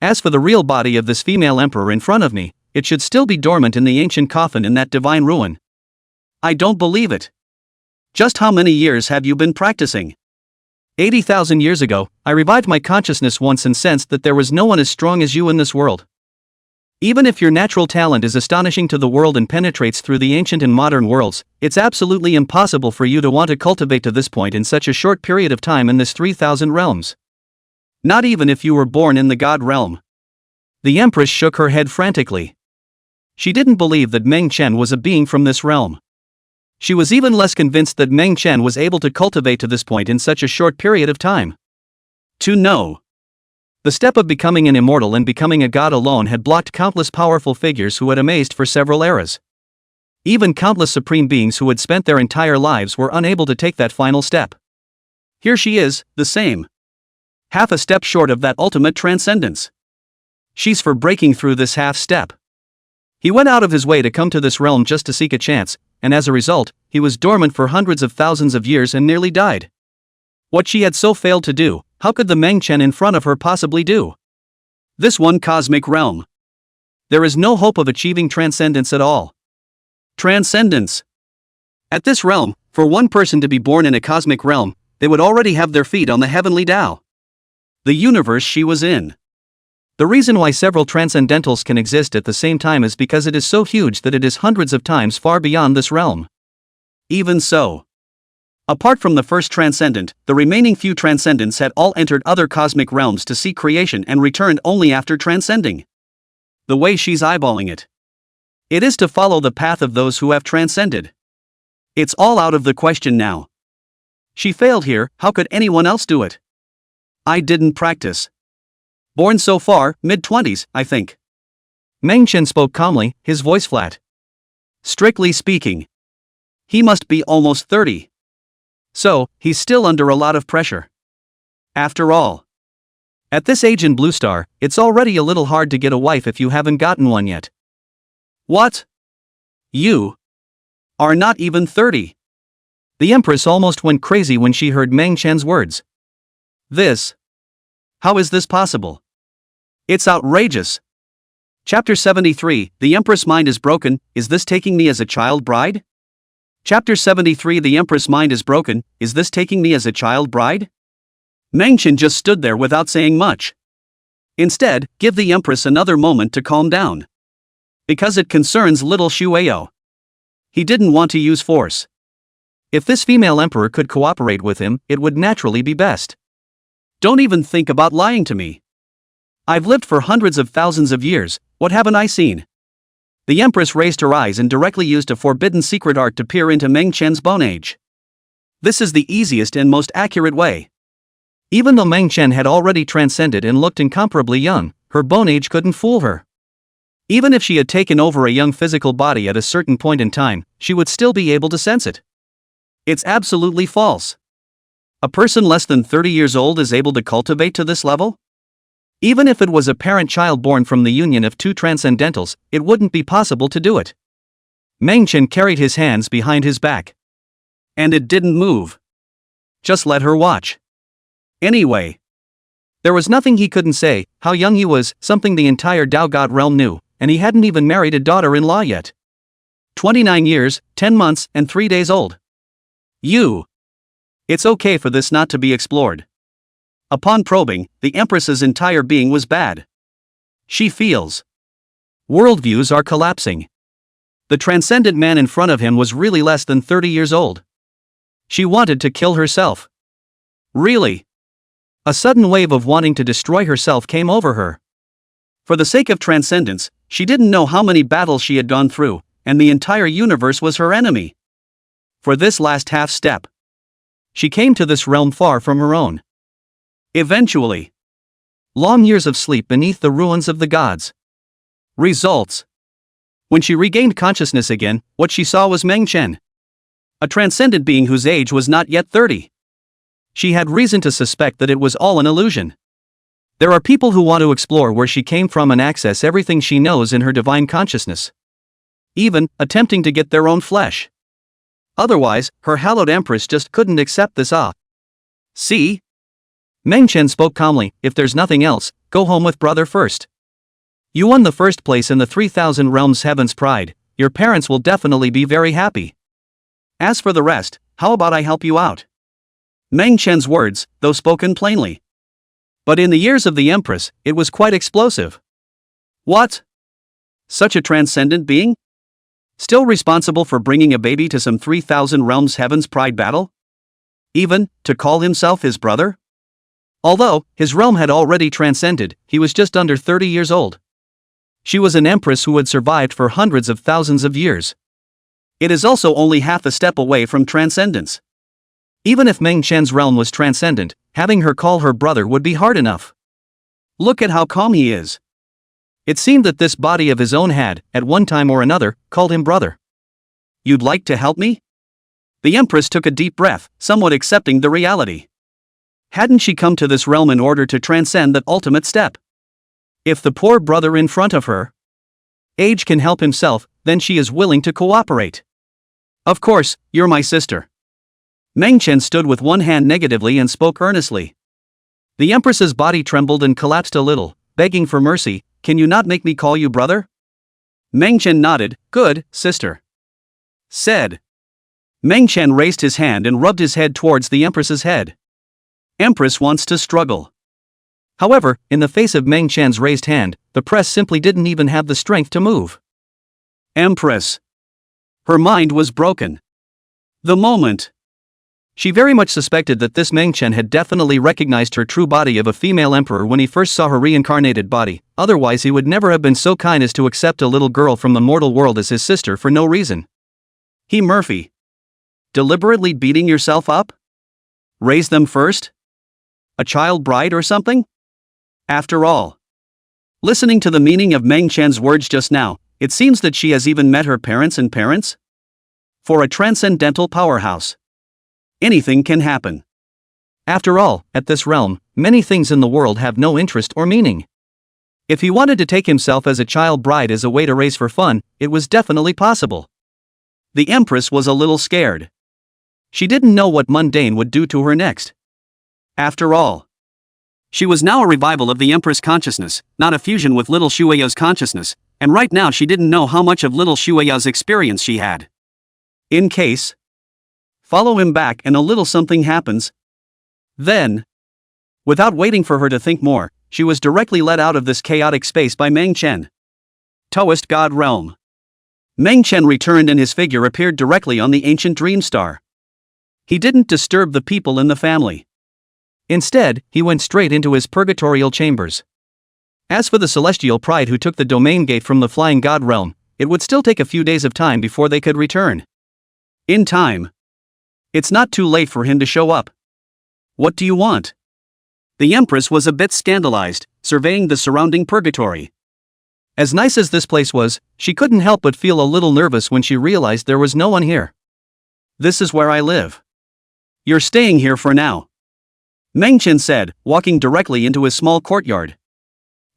As for the real body of this female emperor in front of me, it should still be dormant in the ancient coffin in that divine ruin. I don't believe it. Just how many years have you been practicing? 80,000 years ago, I revived my consciousness once and sensed that there was no one as strong as you in this world. Even if your natural talent is astonishing to the world and penetrates through the ancient and modern worlds, it's absolutely impossible for you to want to cultivate to this point in such a short period of time in this 3,000 realms. Not even if you were born in the God realm. The Empress shook her head frantically. She didn't believe that Meng Chen was a being from this realm. She was even less convinced that Meng Chen was able to cultivate to this point in such a short period of time. To know. The step of becoming an immortal and becoming a god alone had blocked countless powerful figures who had amazed for several eras. Even countless supreme beings who had spent their entire lives were unable to take that final step. Here she is, the same. Half a step short of that ultimate transcendence. She's for breaking through this half step. He went out of his way to come to this realm just to seek a chance, and as a result, he was dormant for hundreds of thousands of years and nearly died. What she had so failed to do, how could the Meng Chen in front of her possibly do? This one cosmic realm. There is no hope of achieving transcendence at all. Transcendence. At this realm, for one person to be born in a cosmic realm, they would already have their feet on the heavenly Tao. The universe she was in. The reason why several transcendentals can exist at the same time is because it is so huge that it is hundreds of times far beyond this realm. Even so, apart from the first transcendent, the remaining few transcendents had all entered other cosmic realms to seek creation and returned only after transcending. The way she's eyeballing it, it is to follow the path of those who have transcended. It's all out of the question now. She failed here, how could anyone else do it? I didn't practice. Born so far, mid-20s, I think. Meng Chen spoke calmly, his voice flat. Strictly speaking, he must be almost 30. So, he's still under a lot of pressure. After all, at this age in Blue Star, it's already a little hard to get a wife if you haven't gotten one yet. What? You are not even 30. The Empress almost went crazy when she heard Meng Chen's words. How is this possible? It's outrageous. Chapter 73, The Empress' Mind is Broken, Is This Taking Me as a Child Bride? Chapter 73, The Empress' Mind is Broken, Is This Taking Me as a Child Bride? Meng Chen just stood there without saying much. Instead, give the Empress another moment to calm down. Because it concerns little Shueyo. He didn't want to use force. If this female emperor could cooperate with him, it would naturally be best. Don't even think about lying to me. I've lived for hundreds of thousands of years, what haven't I seen? The Empress raised her eyes and directly used a forbidden secret art to peer into Meng Chen's bone age. This is the easiest and most accurate way. Even though Meng Chen had already transcended and looked incomparably young, her bone age couldn't fool her. Even if she had taken over a young physical body at a certain point in time, she would still be able to sense it. It's absolutely false. A person less than 30 years old is able to cultivate to this level? Even if it was a parent child born from the union of two transcendentals, it wouldn't be possible to do it. Meng Chen carried his hands behind his back. And it didn't move. Just let her watch. Anyway, there was nothing he couldn't say, how young he was, something the entire Dao God realm knew, and he hadn't even married a daughter-in-law yet. 29 years, 10 months, and 3 days old. It's okay for this not to be explored. Upon probing, the Empress's entire being was bad. She feels. Worldviews are collapsing. The transcendent man in front of him was really less than 30 years old. She wanted to kill herself. Really? A sudden wave of wanting to destroy herself came over her. For the sake of transcendence, she didn't know how many battles she had gone through, and the entire universe was her enemy. For this last half step, she came to this realm far from her own. Eventually. Long years of sleep beneath the ruins of the gods. Results. When she regained consciousness again, what she saw was Meng Chen. A transcendent being whose age was not yet 30. She had reason to suspect that it was all an illusion. There are people who want to explore where she came from and access everything she knows in her divine consciousness. Even attempting to get their own flesh. Otherwise, her hallowed Empress just couldn't accept this. See? Meng Chen spoke calmly, if there's nothing else, go home with brother first. You won the first place in the 3000 Realms Heaven's Pride, your parents will definitely be very happy. As for the rest, how about I help you out? Meng Chen's words, though spoken plainly. But in the years of the Empress, it was quite explosive. What? Such a transcendent being? Still responsible for bringing a baby to some 3000 Realms Heaven's Pride battle? Even, to call himself his brother? Although, his realm had already transcended, he was just under 30 years old. She was an empress who had survived for hundreds of thousands of years. It is also only half a step away from transcendence. Even if Meng Chen's realm was transcendent, having her call her brother would be hard enough. Look at how calm he is. It seemed that this body of his own had, at one time or another, called him brother. You'd like to help me? The Empress took a deep breath, somewhat accepting the reality. Hadn't she come to this realm in order to transcend that ultimate step? If the poor brother in front of her age can help himself, then she is willing to cooperate. Of course, you're my sister. Meng Chen stood with one hand negatively and spoke earnestly. The Empress's body trembled and collapsed a little, begging for mercy, can you not make me call you brother? Meng Chen nodded, good, sister. Said. Meng Chen raised his hand and rubbed his head towards the Empress's head. Empress wants to struggle. However, in the face of Meng Chen's raised hand, the press simply didn't even have the strength to move. Empress. Her mind was broken. The moment. She very much suspected that this Meng Chen had definitely recognized her true body of a female emperor when he first saw her reincarnated body, otherwise he would never have been so kind as to accept a little girl from the mortal world as his sister for no reason. He Murphy. Deliberately beating yourself up? Raise them first? A child bride or something? After all, listening to the meaning of Meng Chan's words just now, it seems that she has even met her parents and parents? For a transcendental powerhouse, anything can happen. After all, at this realm, many things in the world have no interest or meaning. If he wanted to take himself as a child bride as a way to raise for fun, it was definitely possible. The Empress was a little scared. She didn't know what Mundane would do to her next. After all, she was now a revival of the Empress consciousness, not a fusion with little Shueya's consciousness, and right now she didn't know how much of little Shueya's experience she had. In case, follow him back and a little something happens. Then, without waiting for her to think more, she was directly led out of this chaotic space by Meng Chen. Taoist God Realm. Meng Chen returned and his figure appeared directly on the ancient dream star. He didn't disturb the people in the family. Instead, he went straight into his purgatorial chambers. As for the celestial pride who took the domain gate from the flying god realm, it would still take a few days of time before they could return. In time. It's not too late for him to show up. What do you want? The Empress was a bit scandalized, surveying the surrounding purgatory. As nice as this place was, she couldn't help but feel a little nervous when she realized there was no one here. This is where I live. You're staying here for now, Meng Chen said, walking directly into his small courtyard.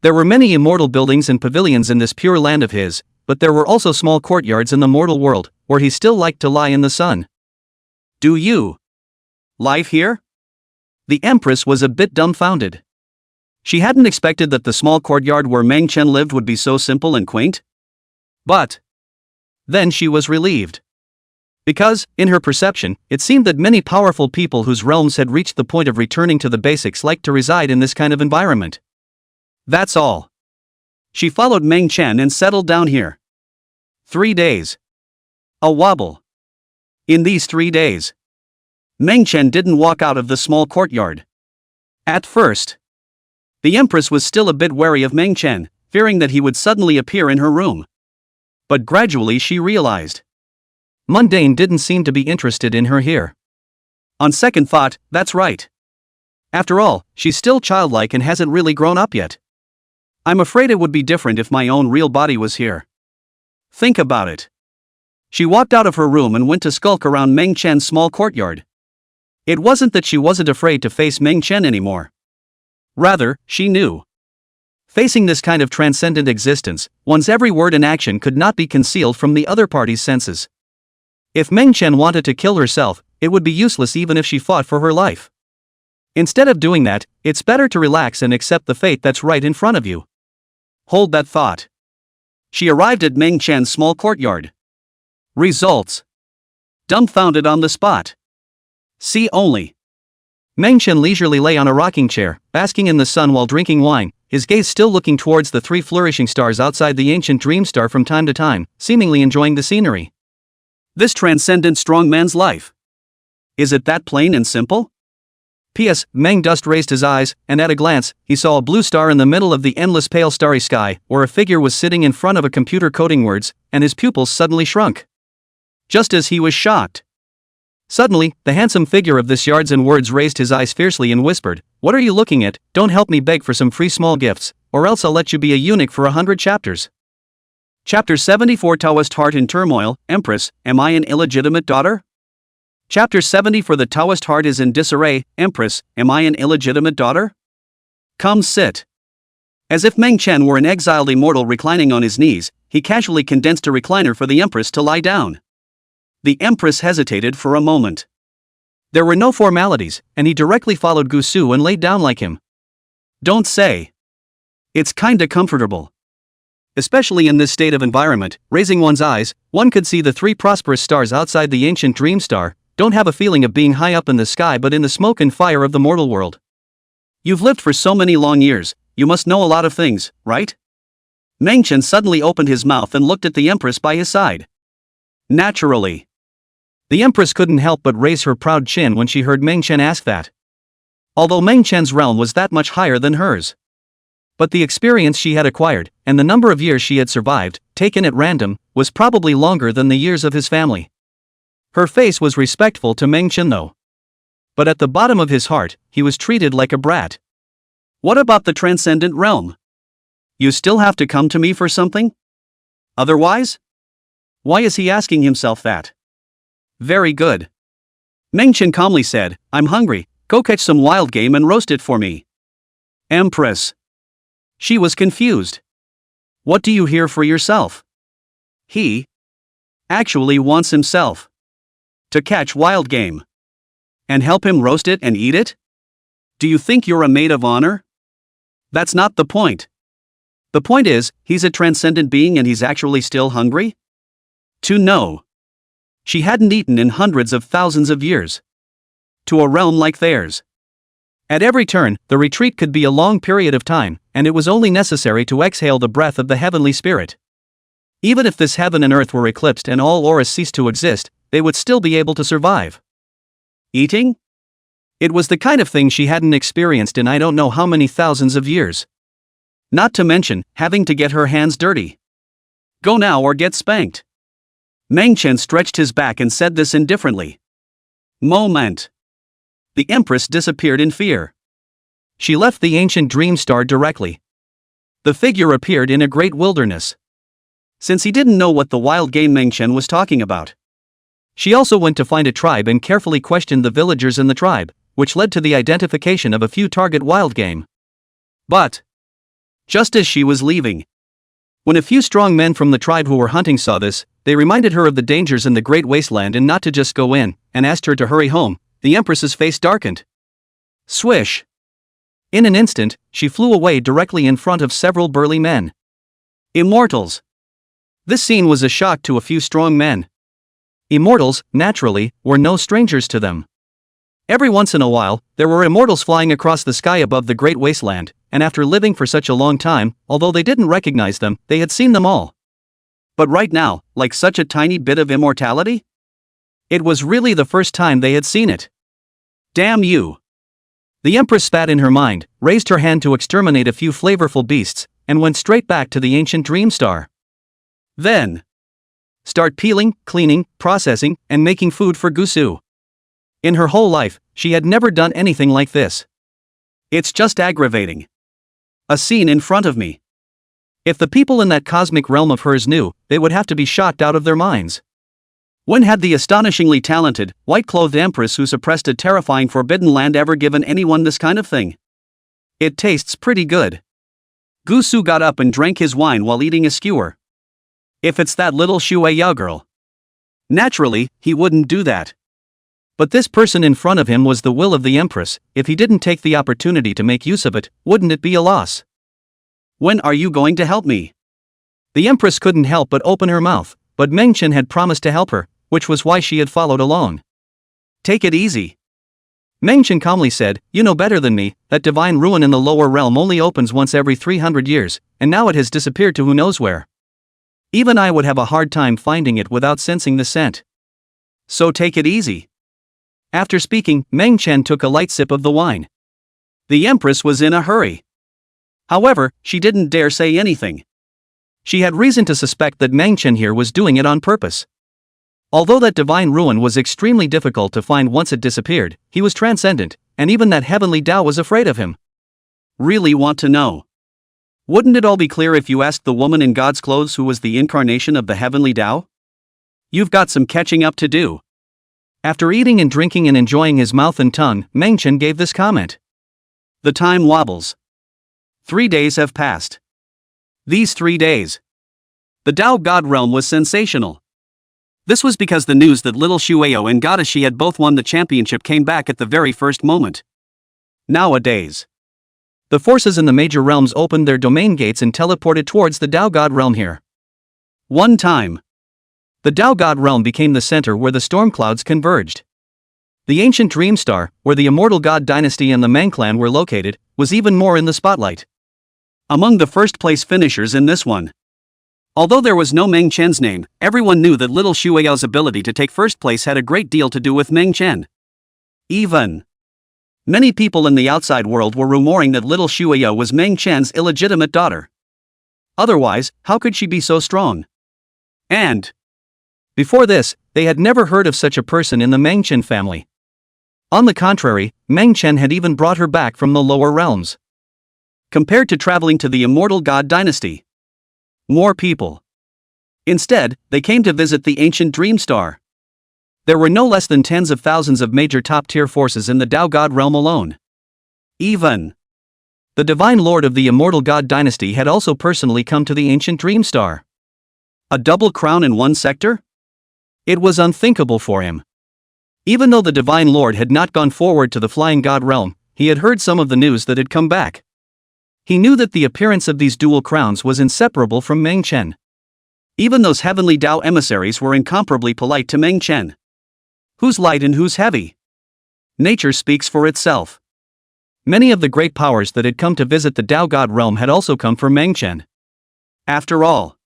There were many immortal buildings and pavilions in this pure land of his, but there were also small courtyards in the mortal world, where he still liked to lie in the sun. Do you live here? The Empress was a bit dumbfounded. She hadn't expected that the small courtyard where Meng Chen lived would be so simple and quaint. But then she was relieved. Because, in her perception, it seemed that many powerful people whose realms had reached the point of returning to the basics liked to reside in this kind of environment. That's all. She followed Meng Chen and settled down here. 3 days. A wobble. In these 3 days, Meng Chen didn't walk out of the small courtyard. At first, the Empress was still a bit wary of Meng Chen, fearing that he would suddenly appear in her room. But gradually she realized Mundane didn't seem to be interested in her here. On second thought, that's right. After all, she's still childlike and hasn't really grown up yet. I'm afraid it would be different if my own real body was here. Think about it. She walked out of her room and went to skulk around Meng Chen's small courtyard. It wasn't that she wasn't afraid to face Meng Chen anymore. Rather, she knew. Facing this kind of transcendent existence, one's every word and action could not be concealed from the other party's senses. If Meng Chen wanted to kill herself, it would be useless even if she fought for her life. Instead of doing that, it's better to relax and accept the fate that's right in front of you. Hold that thought. She arrived at Meng Chen's small courtyard. Results. Dumbfounded on the spot. See only. Meng Chen leisurely lay on a rocking chair, basking in the sun while drinking wine, his gaze still looking towards the 3 flourishing stars outside the ancient dream star from time to time, seemingly enjoying the scenery. This transcendent strong man's life. Is it that plain and simple? P.S. Meng Dust raised his eyes, and at a glance, he saw a blue star in the middle of the endless pale starry sky, where a figure was sitting in front of a computer coding words, and his pupils suddenly shrunk. Just as he was shocked. Suddenly, the handsome figure of this yards and words raised his eyes fiercely and whispered, "What are you looking at? Don't help me beg for some free small gifts, or else I'll let you be a eunuch for 100 chapters. Chapter 74 Taoist Heart in Turmoil, Empress, am I an illegitimate daughter? Chapter 70 For the Taoist heart is in disarray, Empress, am I an illegitimate daughter? Come sit. As if Meng Chen were an exiled immortal reclining on his knees, he casually condensed a recliner for the Empress to lie down. The Empress hesitated for a moment. There were no formalities, and he directly followed Gu Su and laid down like him. Don't say. It's kinda comfortable. Especially in this state of environment, raising one's eyes, one could see the 3 prosperous stars outside the ancient dream star, don't have a feeling of being high up in the sky but in the smoke and fire of the mortal world. You've lived for so many long years, you must know a lot of things, right? Meng Chen suddenly opened his mouth and looked at the Empress by his side. Naturally. The Empress couldn't help but raise her proud chin when she heard Meng Chen ask that. Although Meng Chen's realm was that much higher than hers. But the experience she had acquired, and the number of years she had survived, taken at random, was probably longer than the years of his family. Her face was respectful to Meng Chen though. But at the bottom of his heart, he was treated like a brat. What about the transcendent realm? You still have to come to me for something? Otherwise? Why is he asking himself that? Very good. Mengchen calmly said, I'm hungry, go catch some wild game and roast it for me. Empress. She was confused. What do you hear for yourself? He actually wants himself to catch wild game and help him roast it and eat it? Do you think you're a maid of honor? That's not the point. The point is, he's a transcendent being and he's actually still hungry? To know. She hadn't eaten in hundreds of thousands of years. To a realm like theirs. At every turn, the retreat could be a long period of time, and it was only necessary to exhale the breath of the heavenly spirit. Even if this heaven and earth were eclipsed and all auras ceased to exist, they would still be able to survive. Eating? It was the kind of thing she hadn't experienced in I don't know how many thousands of years. Not to mention, having to get her hands dirty. Go now or get spanked. Mengchen stretched his back and said this indifferently. Moment. The Empress disappeared in fear. She left the ancient dream star directly. The figure appeared in a great wilderness. Since he didn't know what the wild game Mengchen was talking about. She also went to find a tribe and carefully questioned the villagers in the tribe, which led to the identification of a few target wild game. But just as she was leaving, when a few strong men from the tribe who were hunting saw this, they reminded her of the dangers in the great wasteland and not to just go in, and asked her to hurry home. The Empress's face darkened. Swish! In an instant, she flew away directly in front of several burly men. Immortals! This scene was a shock to a few strong men. Immortals, naturally, were no strangers to them. Every once in a while, there were immortals flying across the sky above the great wasteland, and after living for such a long time, although they didn't recognize them, they had seen them all. But right now, like such a tiny bit of immortality? It was really the first time they had seen it. Damn you! The Empress spat in her mind, raised her hand to exterminate a few flavorful beasts, and went straight back to the ancient dream star. Then start peeling, cleaning, processing, and making food for Gusu. In her whole life, she had never done anything like this. It's just aggravating. A scene in front of me. If the people in that cosmic realm of hers knew, they would have to be shocked out of their minds. When had the astonishingly talented, white-clothed Empress who suppressed a terrifying forbidden land ever given anyone this kind of thing? It tastes pretty good. Gusu got up and drank his wine while eating a skewer. If it's that little Shueya girl. Naturally, he wouldn't do that. But this person in front of him was the will of the Empress. If he didn't take the opportunity to make use of it, wouldn't it be a loss? When are you going to help me? The Empress couldn't help but open her mouth, but Mengchen had promised to help her, which was why she had followed along. Take it easy. Mengchen calmly said, you know better than me, that divine ruin in the lower realm only opens once every 300 years, and now it has disappeared to who knows where. Even I would have a hard time finding it without sensing the scent. So take it easy. After speaking, Mengchen took a light sip of the wine. The Empress was in a hurry. However, she didn't dare say anything. She had reason to suspect that Mengchen here was doing it on purpose. Although that divine ruin was extremely difficult to find once it disappeared, he was transcendent, and even that heavenly Tao was afraid of him. Really want to know? Wouldn't it all be clear if you asked the woman in God's clothes who was the incarnation of the heavenly Tao? You've got some catching up to do. After eating and drinking and enjoying his mouth and tongue, Mengchen gave this comment. The time wobbles. 3 days have passed. These 3 days. The Tao God realm was sensational. This was because the news that little Shueyo and Goddess Shi had both won the championship came back at the very first moment. Nowadays, the forces in the major realms opened their domain gates and teleported towards the Tao God realm here. One time, the Tao God realm became the center where the storm clouds converged. The ancient dream star, where the immortal god dynasty and the Mang clan were located, was even more in the spotlight. Among the first-place finishers in this one. Although there was no Meng Chen's name, everyone knew that little Shueyao's ability to take first place had a great deal to do with Meng Chen. Even many people in the outside world were rumoring that little Shueyao was Meng Chen's illegitimate daughter. Otherwise, how could she be so strong? And before this, they had never heard of such a person in the Meng Chen family. On the contrary, Meng Chen had even brought her back from the lower realms. Compared to traveling to the immortal god dynasty, more people. Instead, they came to visit the ancient dream star. There were no less than tens of thousands of major top-tier forces in the Tao God realm alone. Even the divine lord of the immortal god dynasty had also personally come to the ancient dream star. A double crown in one sector? It was unthinkable for him. Even though the divine lord had not gone forward to the flying god realm, he had heard some of the news that had come back. He knew that the appearance of these dual crowns was inseparable from Meng Chen. Even those heavenly Tao emissaries were incomparably polite to Meng Chen. Who's light and who's heavy? Nature speaks for itself. Many of the great powers that had come to visit the Tao God realm had also come for Meng Chen. After all,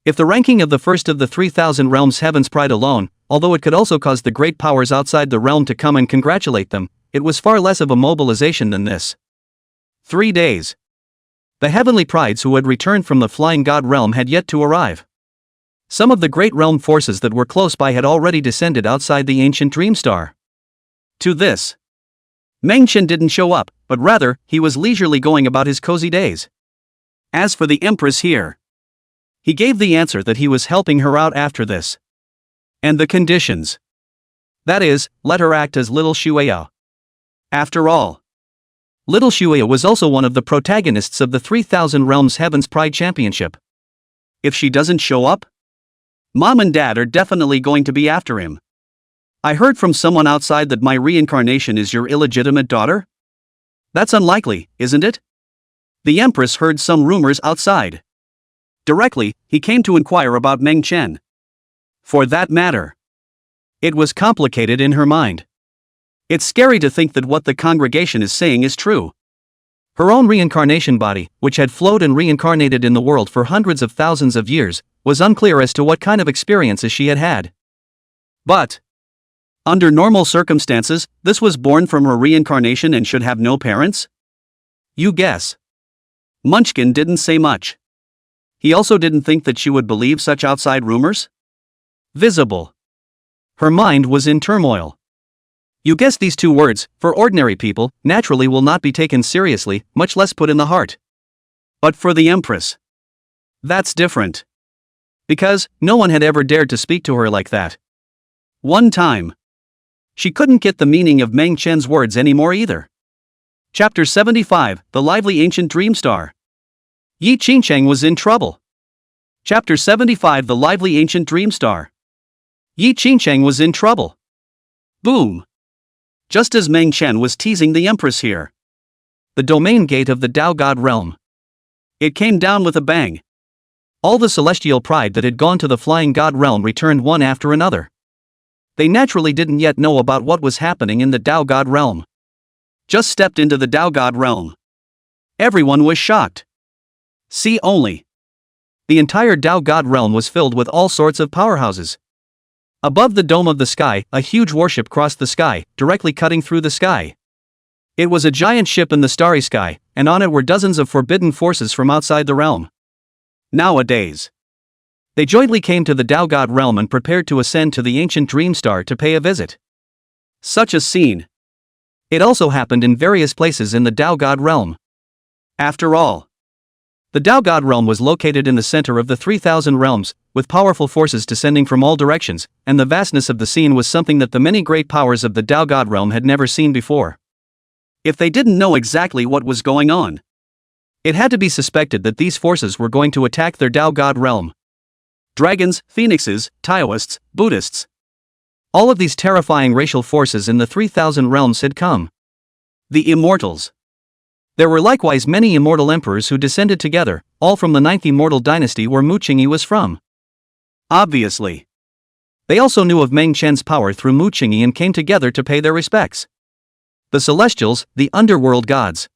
if the ranking of the first of the 3,000 realms heaven's pride alone, although it could also cause the great powers outside the realm to come and congratulate them, it was far less of a mobilization than this. 3 days. The heavenly prides who had returned from the flying god realm had yet to arrive. Some of the great realm forces that were close by had already descended outside the ancient dream star. To this, Meng Chen didn't show up, but rather, he was leisurely going about his cozy days. As for the Empress here, he gave the answer that he was helping her out after this. And the conditions. That is, let her act as Little Shuya. After all, Little Shuya was also one of the protagonists of the 3,000 Realms Heaven's Pride Championship. If she doesn't show up, Mom and Dad are definitely going to be after him. I heard from someone outside that my reincarnation is your illegitimate daughter? That's unlikely, isn't it? The Empress heard some rumors outside. Directly, he came to inquire about Meng Chen. For that matter, it was complicated in her mind. It's scary to think that what the congregation is saying is true. Her own reincarnation body, which had flowed and reincarnated in the world for hundreds of thousands of years, was unclear as to what kind of experiences she had had. But under normal circumstances, this was born from her reincarnation and should have no parents? You guess. Munchkin didn't say much. He also didn't think that she would believe such outside rumors? Visible. Her mind was in turmoil. You guess these two words, for ordinary people, naturally will not be taken seriously, much less put in the heart. But for the Empress, that's different. Because no one had ever dared to speak to her like that. One time, she couldn't get the meaning of Meng Chen's words anymore either. Chapter 75, The Lively Ancient Dream Star. Yi Qingcheng was in trouble. Chapter 75, The Lively Ancient Dream Star. Yi Qingcheng was in trouble. Boom. Just as Meng Chen was teasing the Empress here. The domain gate of the Tao God realm. It came down with a bang. All the celestial pride that had gone to the flying god realm returned one after another. They naturally didn't yet know about what was happening in the Tao God realm. Just stepped into the Tao God realm. Everyone was shocked. See only. The entire Tao God realm was filled with all sorts of powerhouses. Above the dome of the sky, a huge warship crossed the sky, directly cutting through the sky. It was a giant ship in the starry sky, and on it were dozens of forbidden forces from outside the realm. Nowadays, they jointly came to the Tao God realm and prepared to ascend to the ancient dream star to pay a visit. Such a scene. It also happened in various places in the Tao God realm. After all, the Tao God realm was located in the center of the 3,000 realms, with powerful forces descending from all directions, and the vastness of the scene was something that the many great powers of the Tao God realm had never seen before. If they didn't know exactly what was going on, it had to be suspected that these forces were going to attack their Tao God realm. Dragons, phoenixes, Taoists, Buddhists. All of these terrifying racial forces in the 3,000 realms had come. The immortals. There were likewise many immortal emperors who descended together, all from the 9th immortal dynasty where Mu Qingyi was from. Obviously. They also knew of Meng Chen's power through Mu Qingyi and came together to pay their respects. The Celestials, the underworld gods.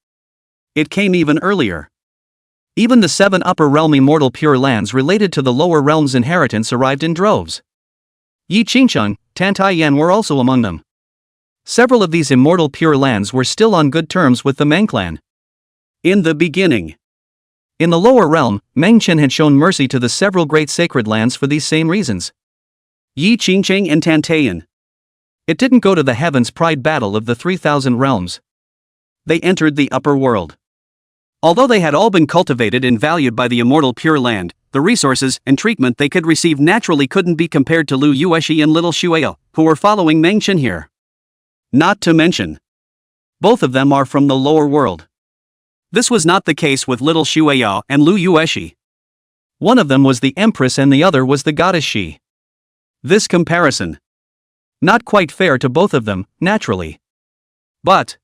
It came even earlier. Even the 7 upper realm immortal pure lands related to the lower realm's inheritance arrived in droves. Yi Qingcheng, Tan Taiyan were also among them. Several of these immortal pure lands were still on good terms with the Meng clan. In the beginning. In the lower realm, Meng Chen had shown mercy to the several great sacred lands for these same reasons. Yi Qingcheng and Tan Taiyan. It didn't go to the heavens pride battle of the 3,000 realms. They entered the upper world. Although they had all been cultivated and valued by the immortal Pure Land, the resources and treatment they could receive naturally couldn't be compared to Lu Yueshi and little Shueo, who were following Meng Chen here. Not to mention, both of them are from the lower world. This was not the case with little Shueo and Lu Yueshi. One of them was the empress and the other was the goddess Shi. This comparison, not quite fair to both of them, naturally. But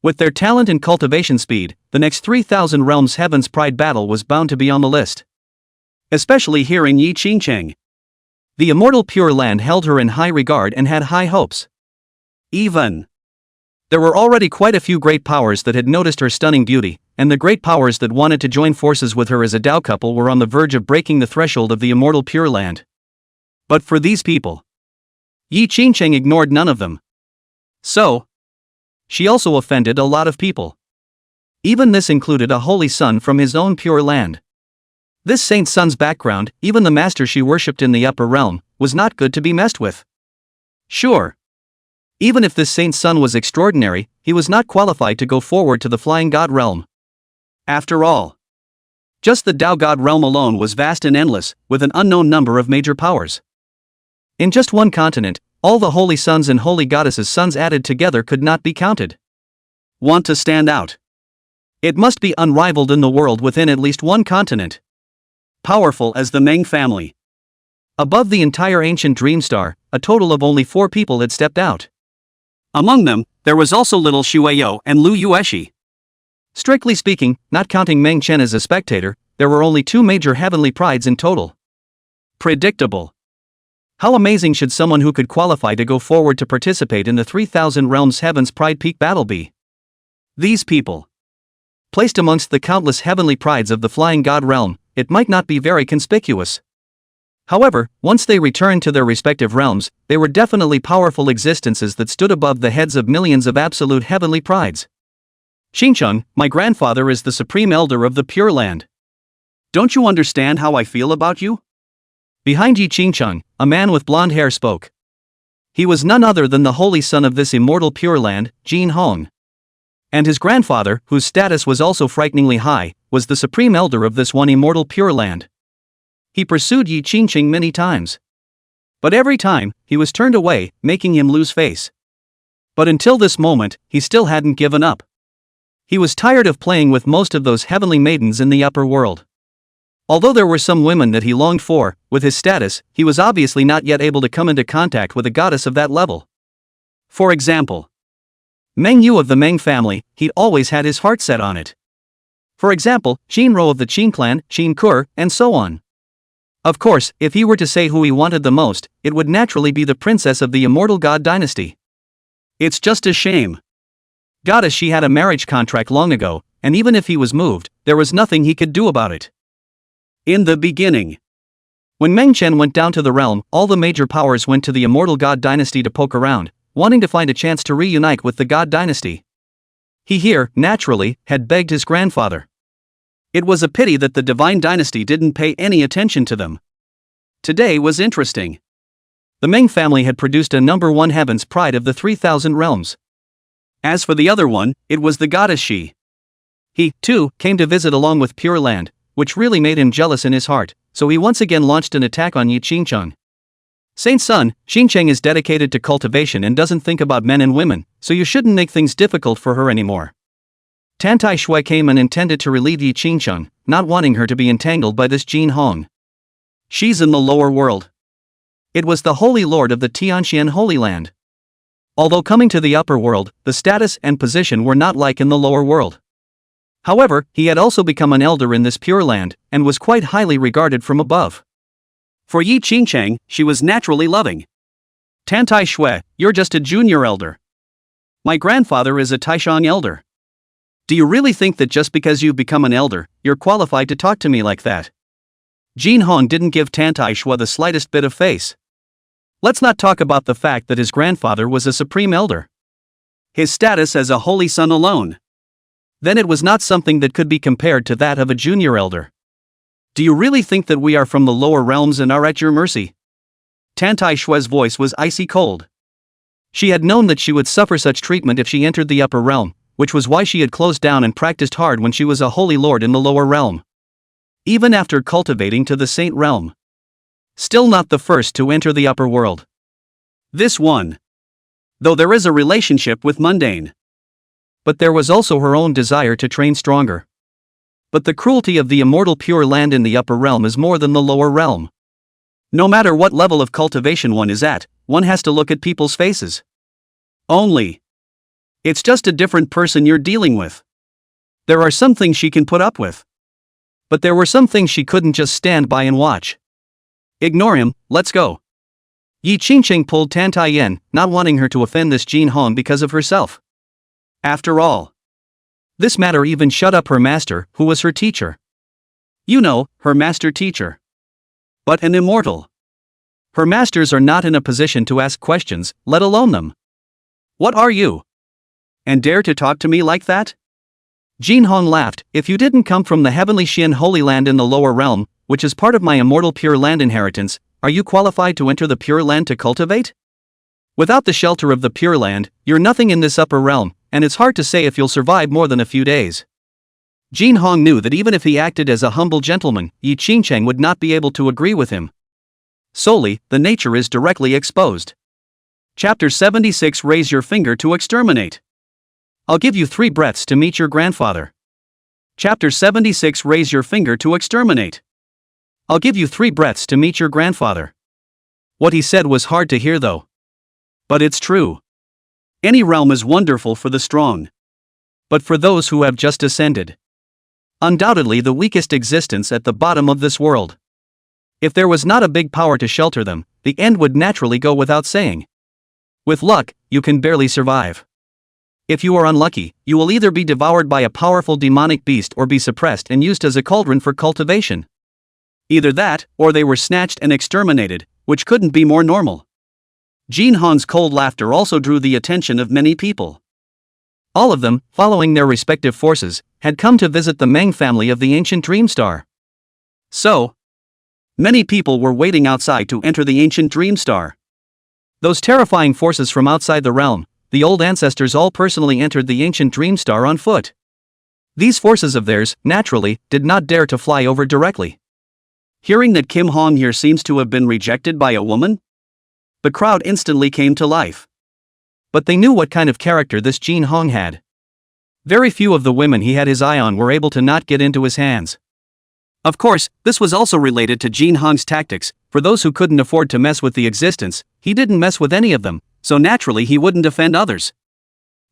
with their talent and cultivation speed, the next 3,000 realms heavens pride battle was bound to be on the list. Especially here in Yi Qingcheng. The immortal Pure Land held her in high regard and had high hopes. Even there were already quite a few great powers that had noticed her stunning beauty, and the great powers that wanted to join forces with her as a Dao couple were on the verge of breaking the threshold of the immortal Pure Land. But for these people, Yi Qingcheng ignored none of them. So, she also offended a lot of people. Even this included a holy son from his own Pure Land. This saint's son's background, even the master she worshipped in the upper realm, was not good to be messed with. Sure. Even if this saint's son was extraordinary, he was not qualified to go forward to the flying god realm. After all, just the Dao god realm alone was vast and endless, with an unknown number of major powers. In just one continent, all the holy sons and holy goddesses' sons added together could not be counted. Want to stand out? It must be unrivaled in the world within at least one continent. Powerful as the Meng family. Above the entire ancient dream star, a total of only 4 people had stepped out. Among them, there was also little Shueo and Lu Yueshi. Strictly speaking, not counting Meng Chen as a spectator, there were only 2 major heavenly prides in total. Predictable. How amazing should someone who could qualify to go forward to participate in the 3,000 realms heavens pride peak battle be? These people, placed amongst the countless heavenly prides of the flying god realm, it might not be very conspicuous. However, once they returned to their respective realms, they were definitely powerful existences that stood above the heads of millions of absolute heavenly prides. Xingcheng, my grandfather is the supreme elder of the Pure Land. Don't you understand how I feel about you? Behind Yi Qingcheng, a man with blonde hair spoke. He was none other than the holy son of this immortal Pure Land, Jin Hong. And his grandfather, whose status was also frighteningly high, was the supreme elder of this one immortal Pure Land. He pursued Yi Qingcheng many times. But every time, he was turned away, making him lose face. But until this moment, he still hadn't given up. He was tired of playing with most of those heavenly maidens in the upper world. Although there were some women that he longed for, with his status, he was obviously not yet able to come into contact with a goddess of that level. For example, Meng Yu of the Meng family, he'd always had his heart set on it. For example, Qin Ro of the Qin clan, Qin Kur, and so on. Of course, if he were to say who he wanted the most, it would naturally be the princess of the immortal god dynasty. It's just a shame. Goddess, she had a marriage contract long ago, and even if he was moved, there was nothing he could do about it. In the beginning, when Meng Chen went down to the realm, all the major powers went to the immortal god dynasty to poke around, wanting to find a chance to reunite with the god dynasty. He here, naturally, had begged his grandfather. It was a pity that the divine dynasty didn't pay any attention to them. Today was interesting. The Meng family had produced a number 1 heaven's pride of the 3,000 realms. As for the other one, it was the goddess Shi. He, too, came to visit along with Pure Land, which really made him jealous in his heart, so he once again launched an attack on Yi Qingcheng. Saint's son, Xingcheng is dedicated to cultivation and doesn't think about men and women, so you shouldn't make things difficult for her anymore. Tantai Shui came and intended to relieve Yi Qingcheng, not wanting her to be entangled by this Jin Hong. She's in the lower world. It was the Holy Lord of the Tianxian Holy Land. Although coming to the upper world, the status and position were not like in the lower world. However, he had also become an elder in this Pure Land, and was quite highly regarded from above. For Yi Qingcheng, she was naturally loving. Tantai Shui, you're just a junior elder. My grandfather is a Taishang elder. Do you really think that just because you've become an elder, you're qualified to talk to me like that? Jin Hong didn't give Tantai Shui the slightest bit of face. Let's not talk about the fact that his grandfather was a supreme elder. His status as a holy son alone. Then it was not something that could be compared to that of a junior elder. Do you really think that we are from the lower realms and are at your mercy? Tantai Shui's voice was icy cold. She had known that she would suffer such treatment if she entered the upper realm, which was why she had closed down and practiced hard when she was a holy lord in the lower realm. Even after cultivating to the saint realm. Still not the first to enter the upper world. This one. Though there is a relationship with mundane. But there was also her own desire to train stronger. But the cruelty of the immortal pure land in the upper realm is more than the lower realm. No matter what level of cultivation one is at, one has to look at people's faces. Only. It's just a different person you're dealing with. There are some things she can put up with. But there were some things she couldn't just stand by and watch. Ignore him, let's go. Yi Qingcheng pulled Tan Tai Yen, not wanting her to offend this Jin Hong because of herself. After all, this matter even shut up her master, who was her teacher. You know, her master teacher. But an immortal. Her masters are not in a position to ask questions, let alone them. What are you? And dare to talk to me like that? Jin Hong laughed. If you didn't come from the heavenly Xian holy land in the lower realm, which is part of my immortal pure land inheritance, are you qualified to enter the pure land to cultivate? Without the shelter of the pure land, you're nothing in this upper realm, and it's hard to say if you'll survive more than a few days. Jin Hong knew that even if he acted as a humble gentleman, Yi Qingcheng would not be able to agree with him. Solely, the nature is directly exposed. Chapter 76. Raise your finger to exterminate. I'll give you 3 breaths to meet your grandfather. Chapter 76. Raise your finger to exterminate. I'll give you 3 breaths to meet your grandfather. What he said was hard to hear though. But it's true. Any realm is wonderful for the strong. But for those who have just ascended. Undoubtedly the weakest existence at the bottom of this world. If there was not a big power to shelter them, the end would naturally go without saying. With luck, you can barely survive. If you are unlucky, you will either be devoured by a powerful demonic beast or be suppressed and used as a cauldron for cultivation. Either that, or they were snatched and exterminated, which couldn't be more normal. Jin Hong's cold laughter also drew the attention of many people. All of them, following their respective forces, had come to visit the Meng family of the ancient Dream Star. So, many people were waiting outside to enter the ancient Dream Star. Those terrifying forces from outside the realm, the old ancestors all personally entered the ancient Dream Star on foot. These forces of theirs, naturally, did not dare to fly over directly. Hearing that Kim Hong here seems to have been rejected by a woman, the crowd instantly came to life. But they knew what kind of character this Jin Hong had. Very few of the women he had his eye on were able to not get into his hands. Of course, this was also related to Jin Hong's tactics. For those who couldn't afford to mess with the existence, he didn't mess with any of them, so naturally he wouldn't offend others.